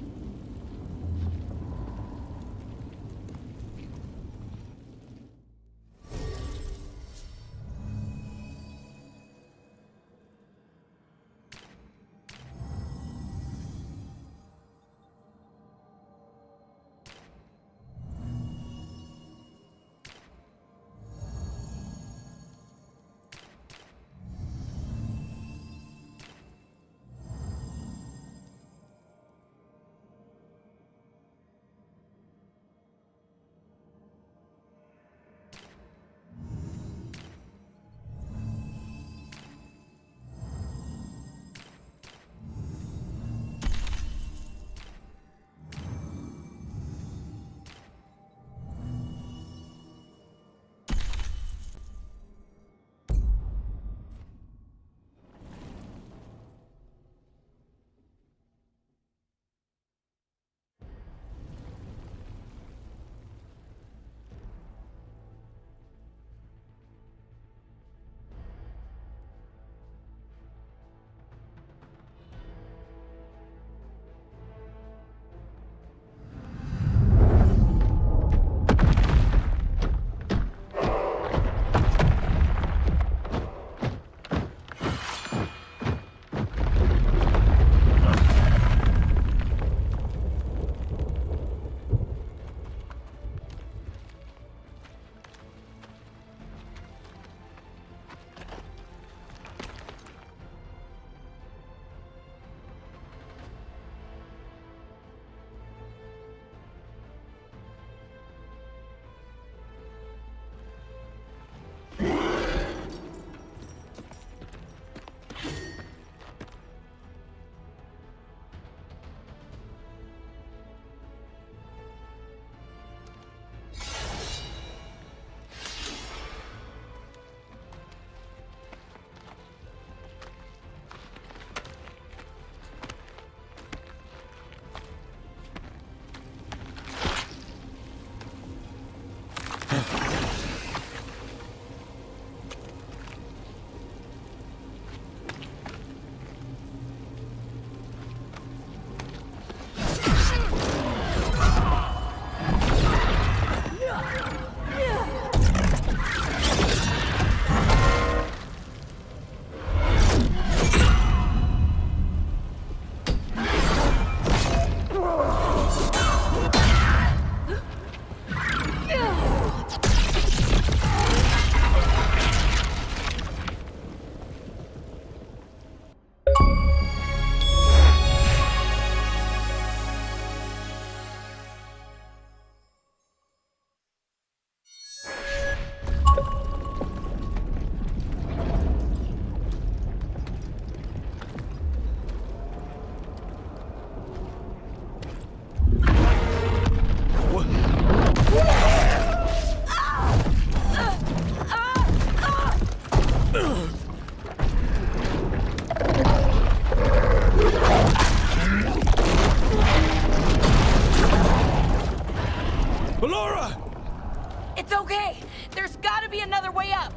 S22: It's okay. There's gotta be another way up.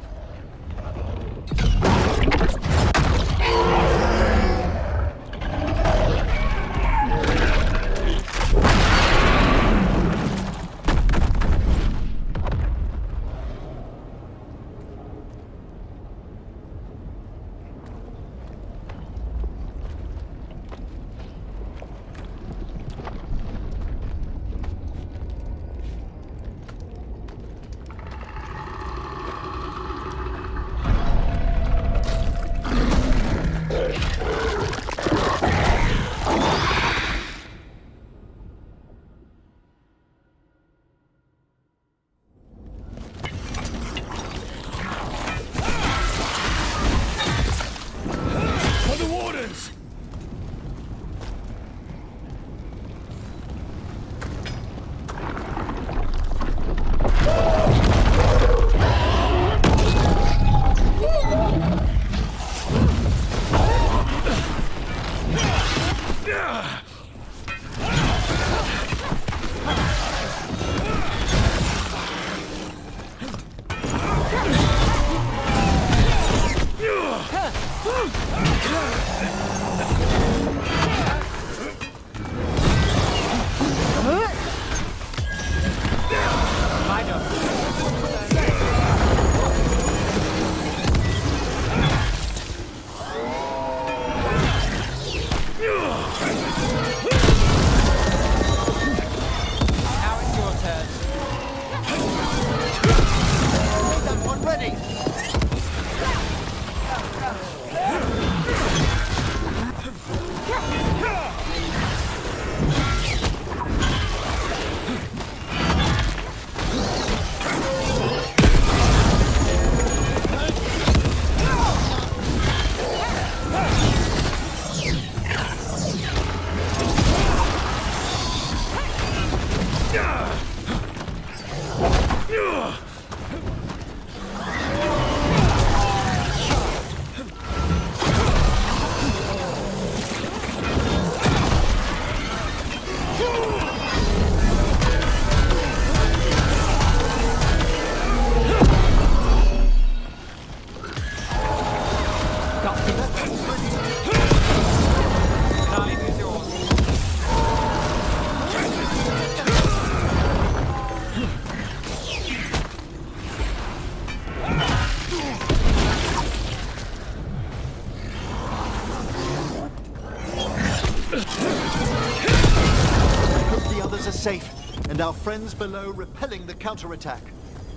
S16: Safe, and our friends below repelling the counterattack.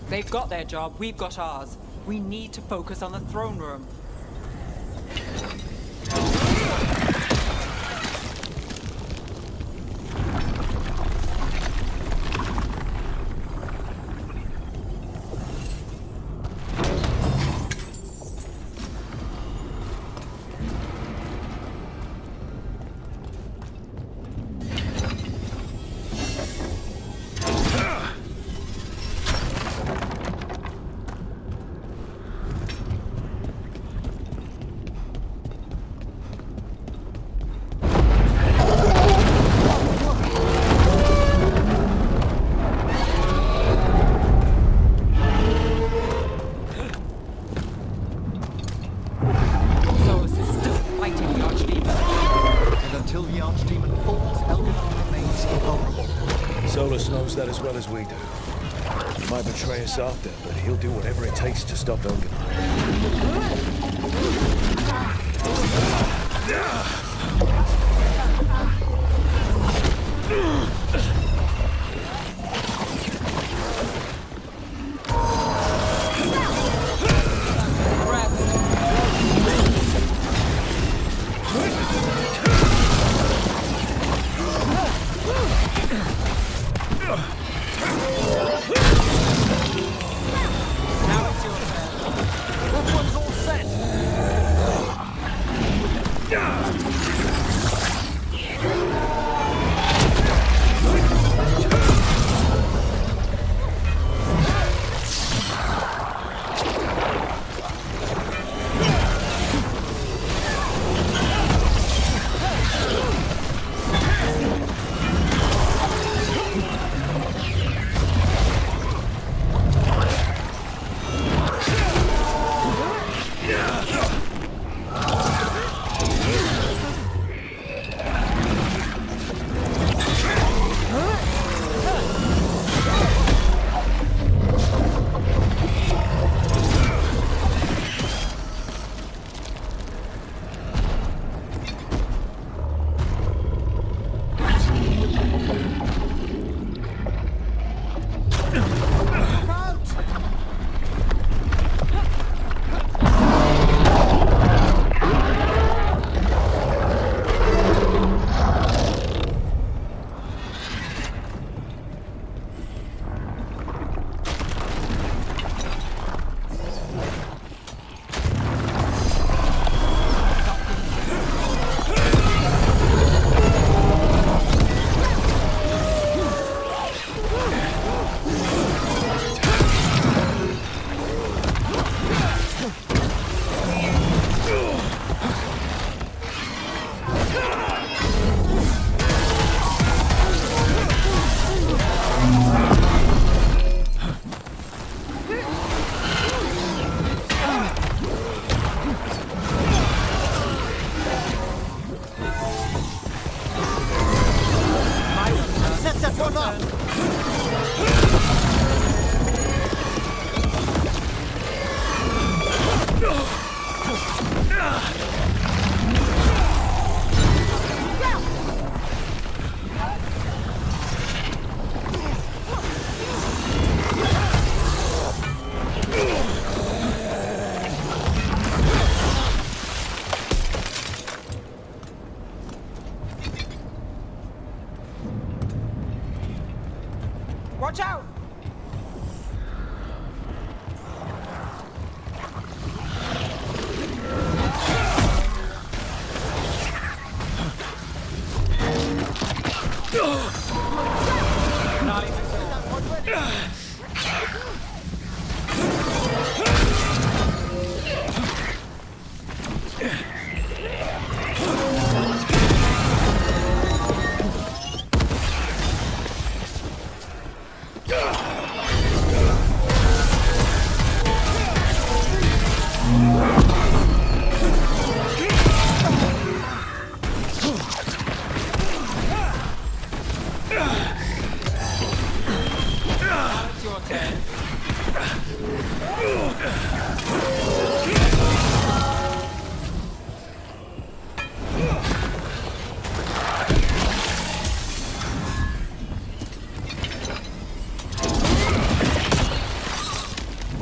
S4: They've got their job, we've got ours. We need to focus on the throne room.
S3: That as well as we do. He might betray us after, but he'll do whatever it takes to stop Veilguard.
S16: That one's all set!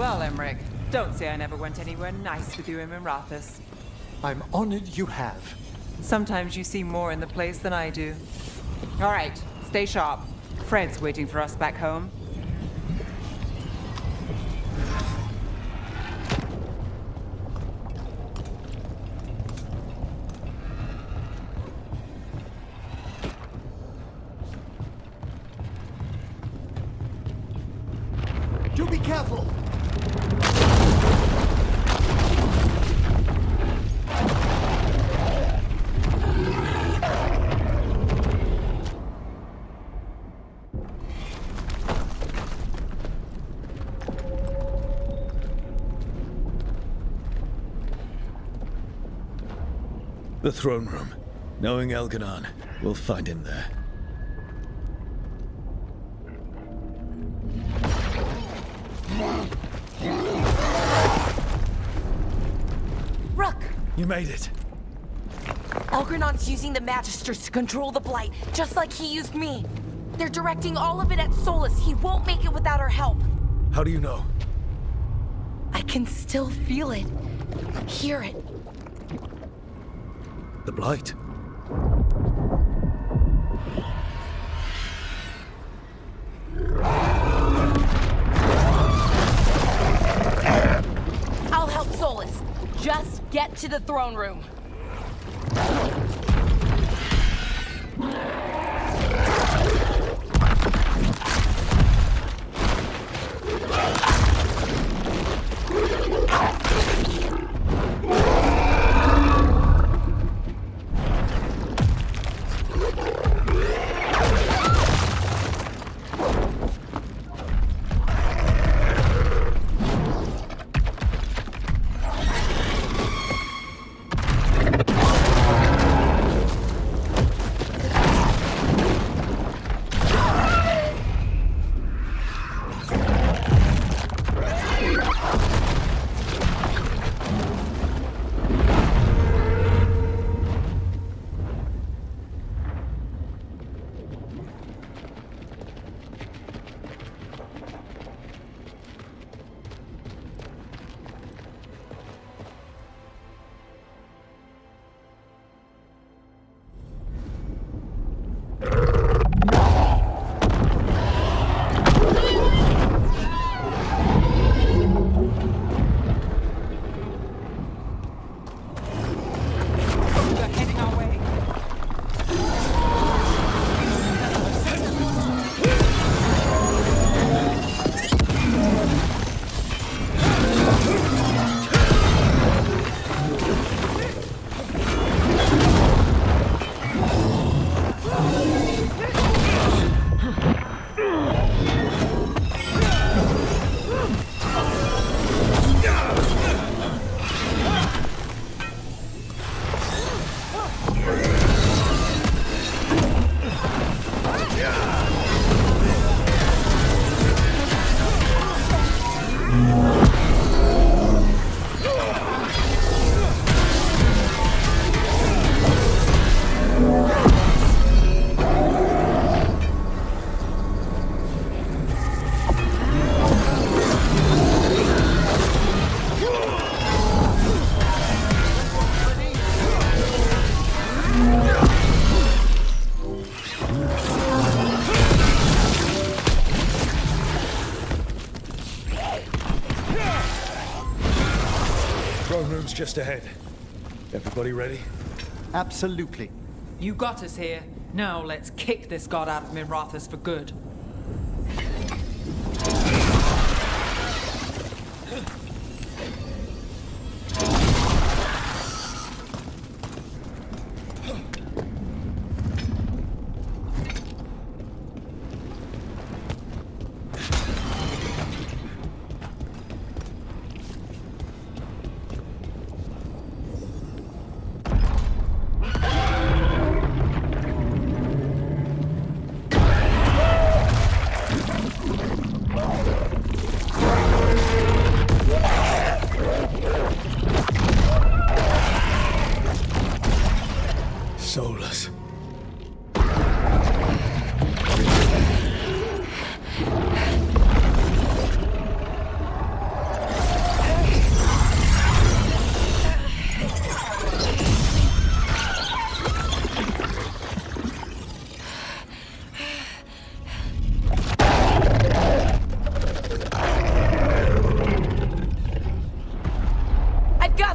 S4: Well, Emmerich, don't say I never went anywhere nice with you in Minrathous.
S16: I'm honored you have.
S4: Sometimes you see more in the place than I do. All right, stay sharp. Fred's waiting for us back home.
S16: Do be careful!
S3: The throne room. Knowing Elganon, we'll find him there.
S22: Rook!
S3: You made it.
S22: Elgernon's using the Magisters to control the Blight, just like he used me. They're directing all of it at Solus. He won't make it without our help.
S3: How do you know?
S22: I can still feel it. Hear it.
S3: The Blight.
S22: I'll help Solus. Just get to the throne room.
S3: Throne room's just ahead. Everybody ready?
S16: Absolutely.
S4: You got us here. Now let's kick this god out of Minrathous for good.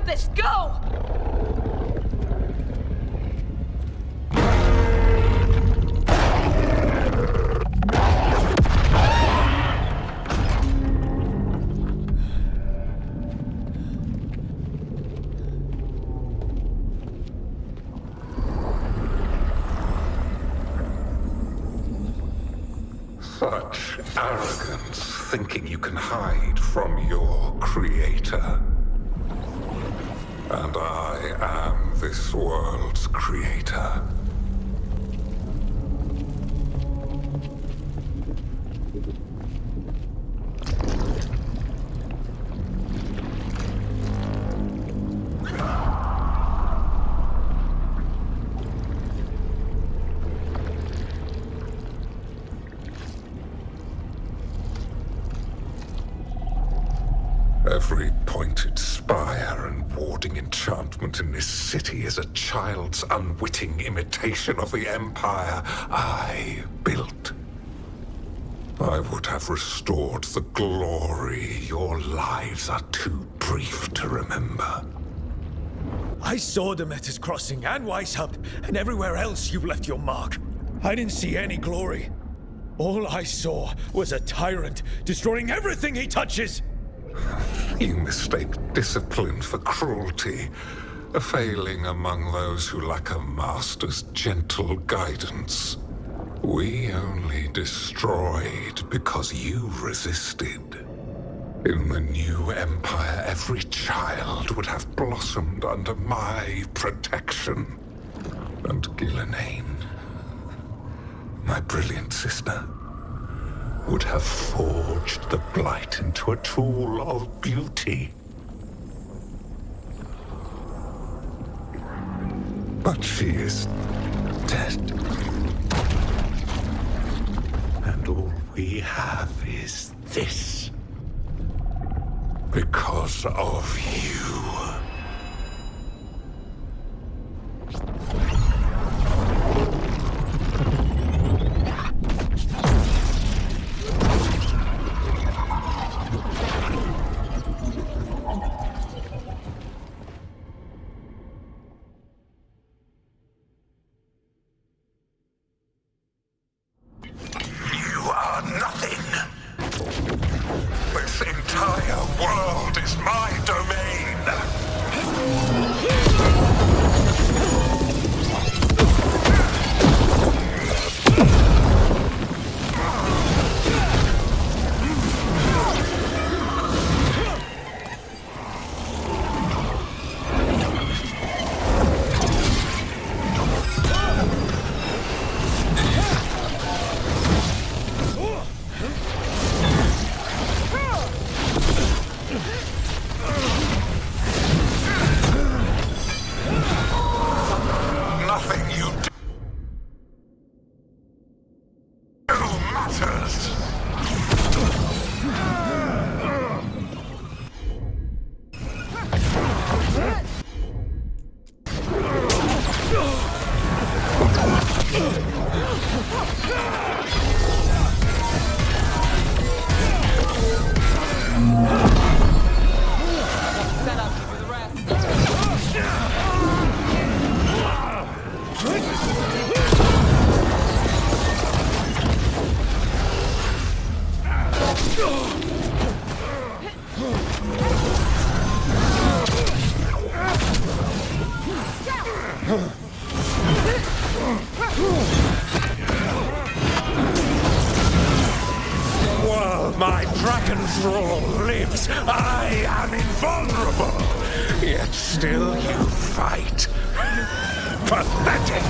S22: this! Go!
S12: Such arrogance, thinking you can hide from your creator. And I am this world's creator. Every pointed spire and warding enchantment in this city is a child's unwitting imitation of the empire I built. I would have restored the glory your lives are too brief to remember.
S3: I saw Demeter's Crossing and Weishaupt, and everywhere else you've left your mark. I didn't see any glory. All I saw was a tyrant destroying everything he touches.
S12: You mistake discipline for cruelty, a failing among those who lack a master's gentle guidance. We only destroyed because you resisted. In the new empire, every child would have blossomed under my protection. And Gillenane, my brilliant sister, would have forged the Blight into a tool of beauty. But she is dead. And all we have is this. Because of you. While my dragon thrall lives, I am invulnerable. Yet still you fight. Pathetic!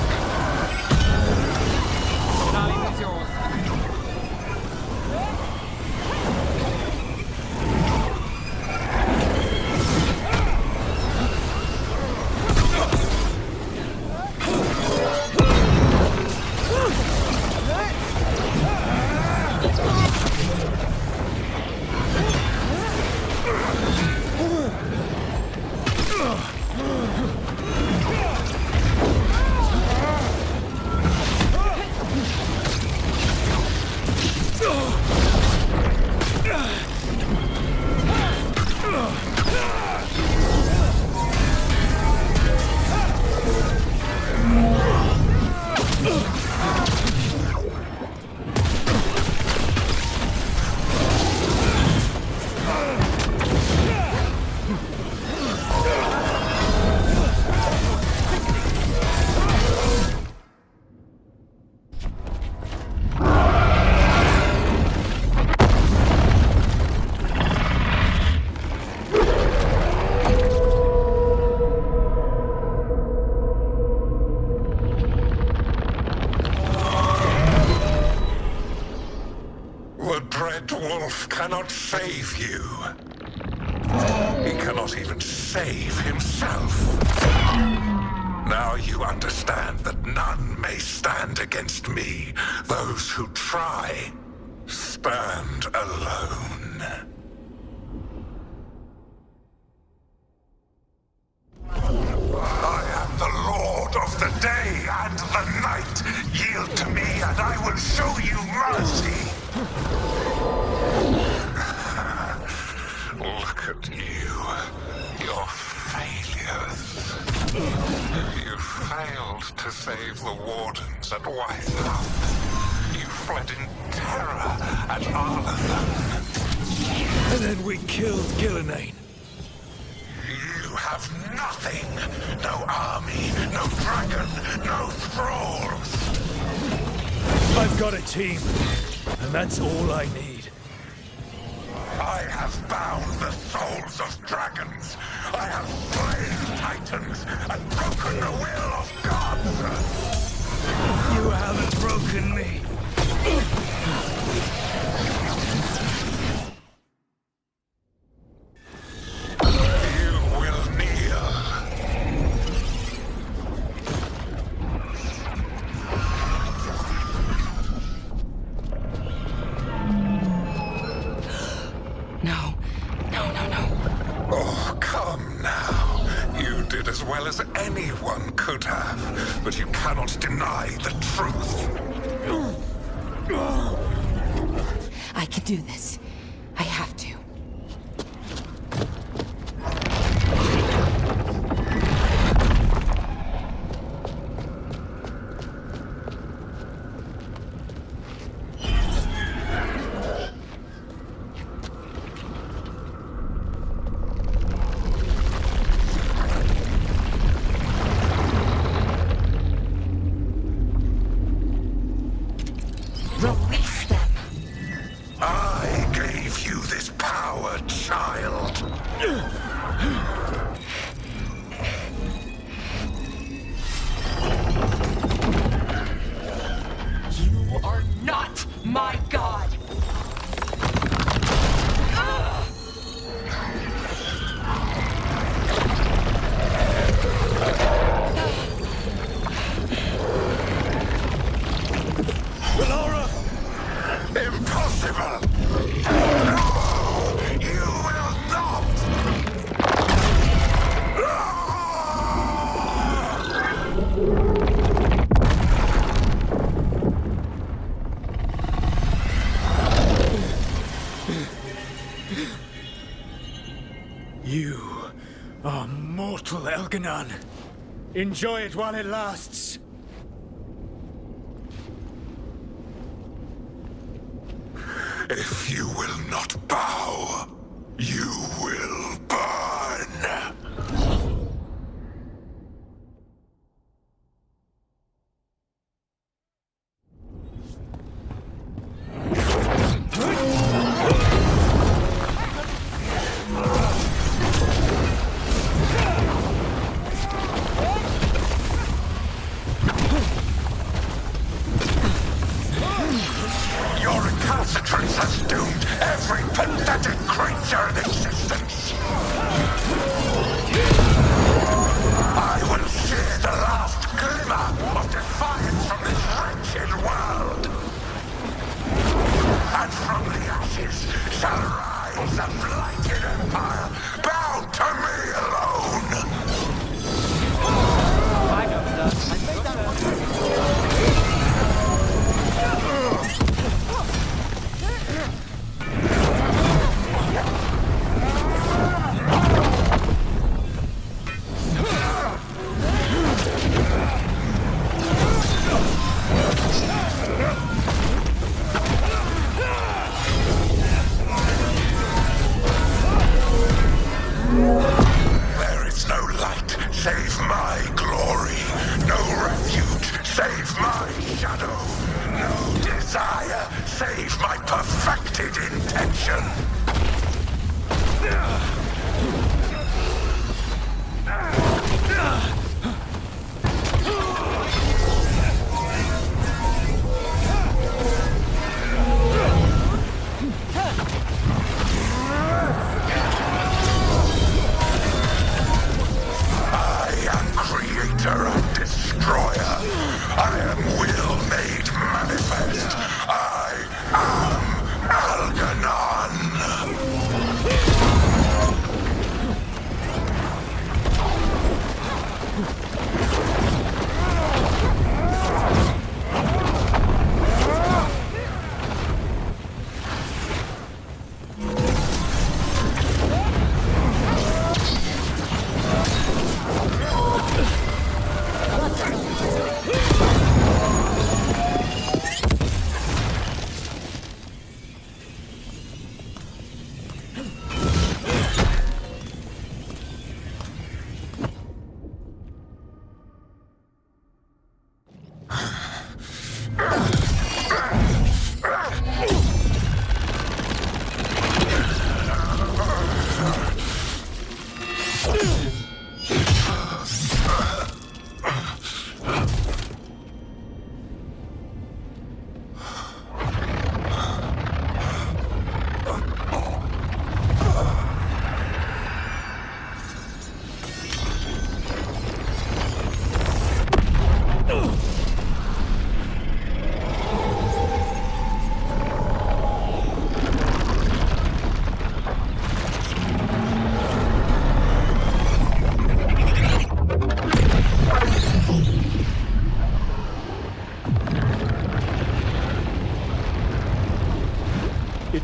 S12: He cannot even save himself. Now you understand that none may stand against me. Those who try stand alone. I am the Lord of the day and the night. Yield to me and I will show you mercy. Look at you. Your failures. You failed to save the wardens at Whitehouse. You fled in terror at Arlathan.
S3: And then we killed Gillenane.
S12: You have nothing. No army, no dragon, no thralls.
S3: I've got a team, and that's all I need.
S12: I have bound the souls of dragons. I have slain titans and broken the will of gods.
S3: You haven't broken me.
S12: You will kneel.
S22: No.
S12: Oh, come now. You did as well as anyone could have, but you cannot deny the truth.
S22: I can do this. I have to. Release them!
S12: I gave you this power, child.
S22: You are not my god!
S3: Laura!
S12: Impossible! No! You will not!
S3: You are mortal, Elganon. Enjoy it while it lasts.
S12: If you will not bow, you will burn. Your recalcitrance has doomed every pathetic creature in existence.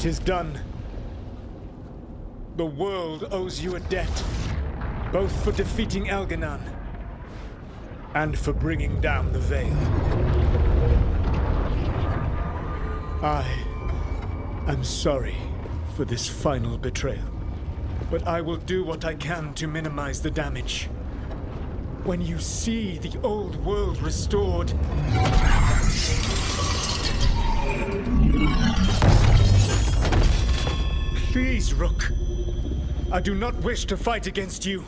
S14: It is done. The world owes you a debt, both for defeating Elganon and for bringing down the Veil. I am sorry for this final betrayal, but I will do what I can to minimize the damage. When you see the old world restored, please, Rook. I do not wish to fight against you.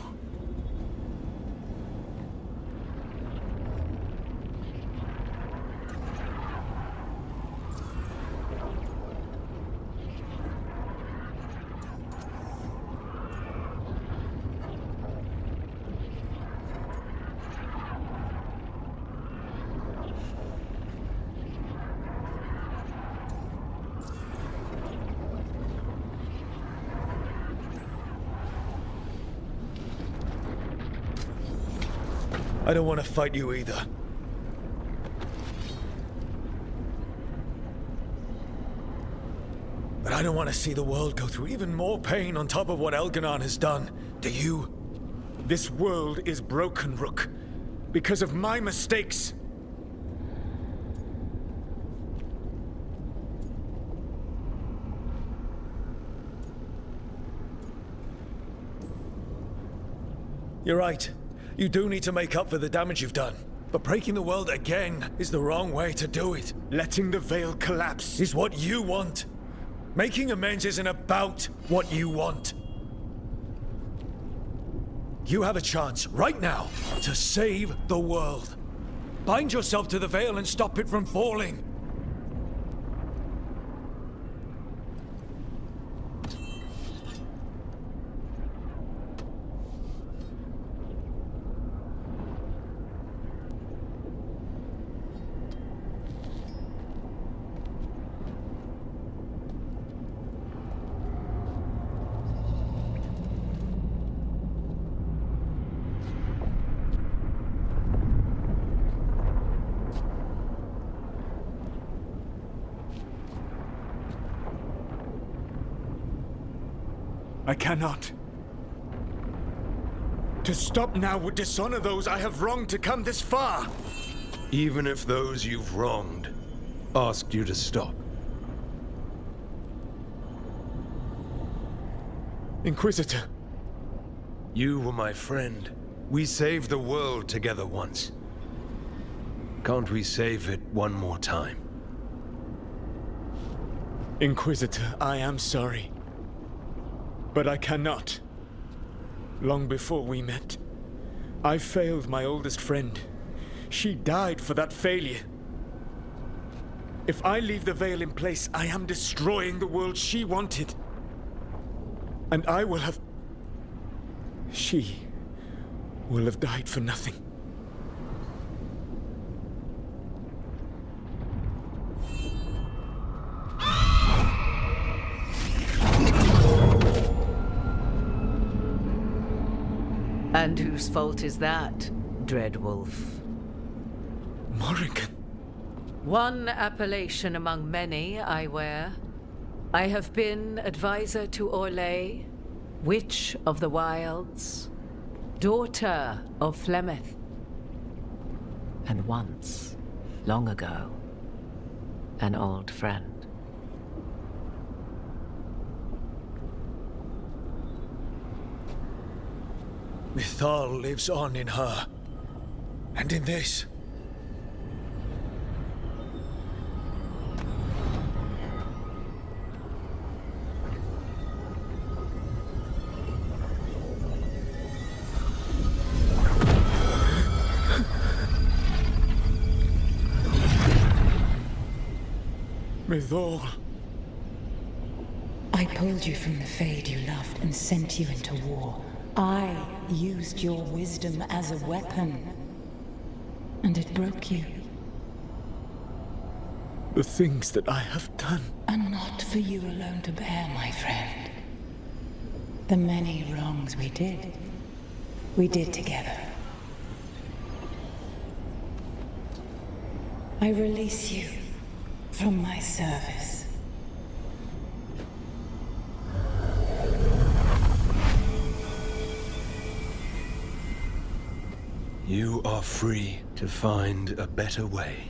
S3: I don't want to fight you either. But I don't want to see the world go through even more pain on top of what Elganon has done. Do you?
S14: This world is broken, Rook, because of my mistakes.
S3: You're right. You do need to make up for the damage you've done. But breaking the world again is the wrong way to do it.
S14: Letting the Veil collapse
S3: is what you want. Making amends isn't about what you want. You have a chance right now to save the world. Bind yourself to the Veil and stop it from falling.
S14: I cannot. To stop now would dishonor those I have wronged to come this far.
S9: Even if those you've wronged asked you to stop.
S14: Inquisitor.
S9: You were my friend. We saved the world together once. Can't we save it one more time?
S14: Inquisitor, I am sorry. But I cannot. Long before we met, I failed my oldest friend. She died for that failure. If I leave the Veil in place, I am destroying the world she wanted. And I will have... She will have died for nothing.
S5: And whose fault is that, Dreadwolf?
S14: Morrigan.
S5: One appellation among many, I wear. I have been advisor to Orlais, Witch of the Wilds, daughter of Flemeth, and once, long ago, an old friend.
S3: Mythal lives on in her. And in this.
S14: Mythal.
S6: I pulled you from the Fade you loved and sent you into war. I used your wisdom as a weapon. And it broke you.
S14: The things that I have done
S6: are not for you alone to bear, my friend. The many wrongs we did together. I release you from my service.
S9: You are free to find a better way.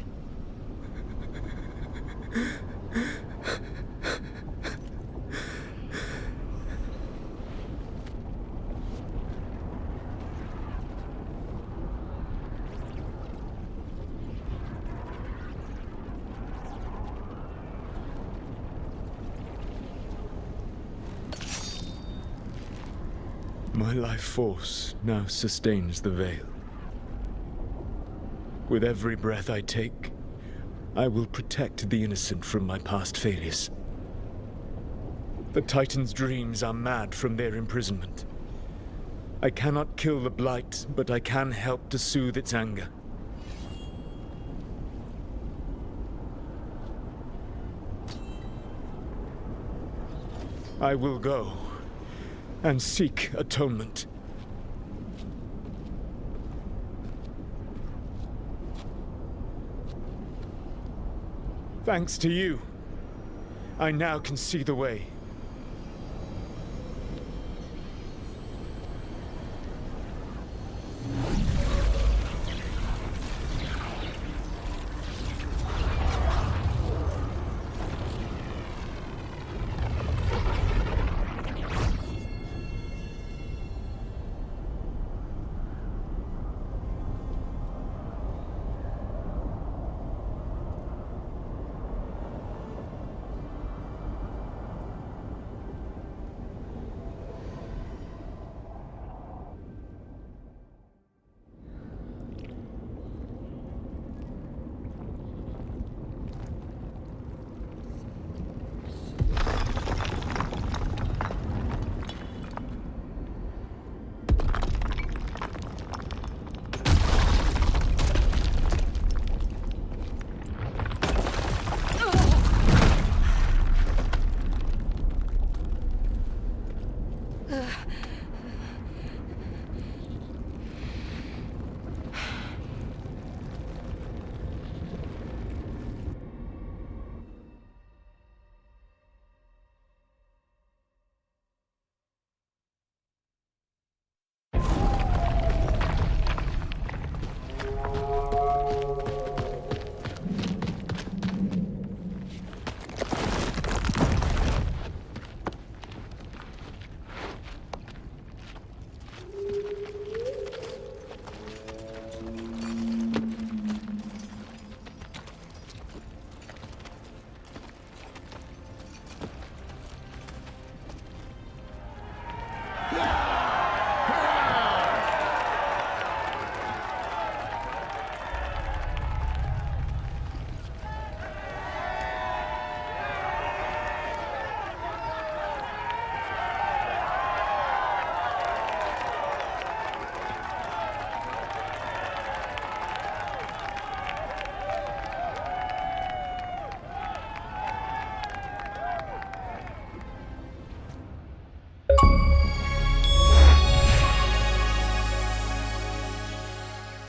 S14: My life force now sustains the Veil. With every breath I take, I will protect the innocent from my past failures. The Titan's dreams are mad from their imprisonment. I cannot kill the Blight, but I can help to soothe its anger. I will go and seek atonement. Thanks to you, I now can see the way.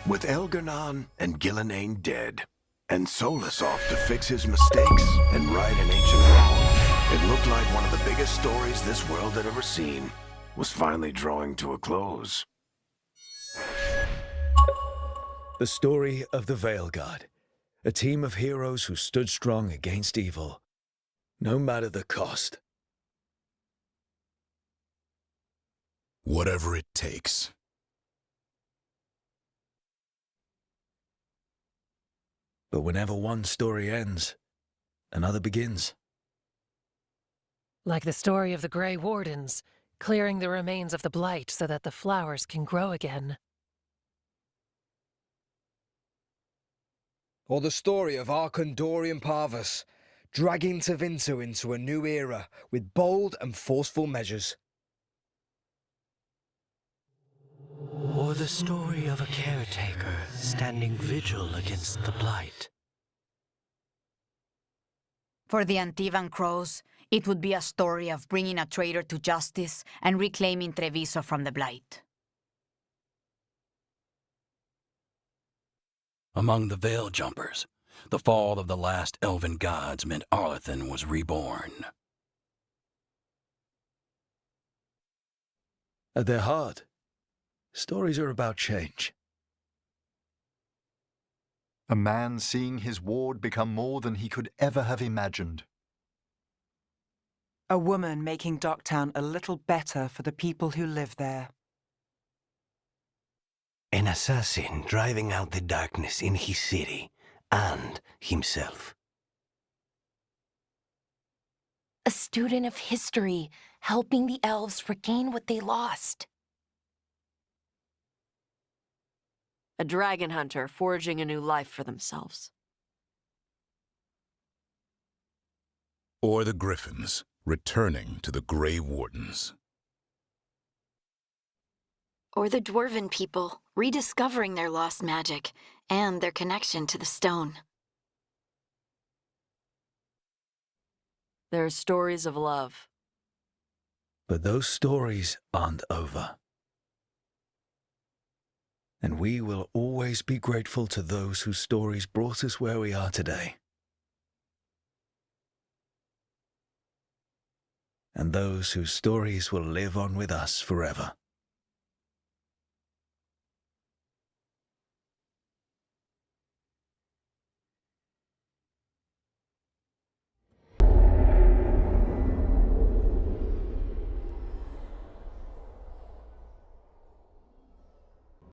S15: With Elgar'nan and Gillenane dead, and Solus off to fix his mistakes and right an ancient wrong, it looked like one of the biggest stories this world had ever seen was finally drawing to a close.
S3: The story of the Veilguard, a team of heroes who stood strong against evil, no matter the cost.
S15: Whatever it takes.
S3: But whenever one story ends, another begins.
S1: Like the story of the Grey Wardens, clearing the remains of the Blight so that the flowers can grow again.
S17: Or the story of Arkandorian Parvus, dragging Tevinter into a new era with bold and forceful measures.
S13: Or the story of a caretaker standing vigil against the Blight.
S19: For the Antivan Crows, it would be a story of bringing a traitor to justice and reclaiming Treviso from the Blight.
S20: Among the Veil Jumpers, the fall of the last elven gods meant Arlethan was reborn.
S3: At their heart, stories are about change.
S16: A man seeing his ward become more than he could ever have imagined.
S4: A woman making Docktown a little better for the people who live there.
S20: An assassin driving out the darkness in his city and himself.
S22: A student of history, helping the elves regain what they lost.
S2: A dragon hunter forging a new life for themselves.
S10: Or the Griffins, returning to the Grey Wardens.
S18: Or the Dwarven people, rediscovering their lost magic and their connection to the stone.
S2: There are stories of love.
S3: But those stories aren't over. And we will always be grateful to those whose stories brought us where we are today. And those whose stories will live on with us forever.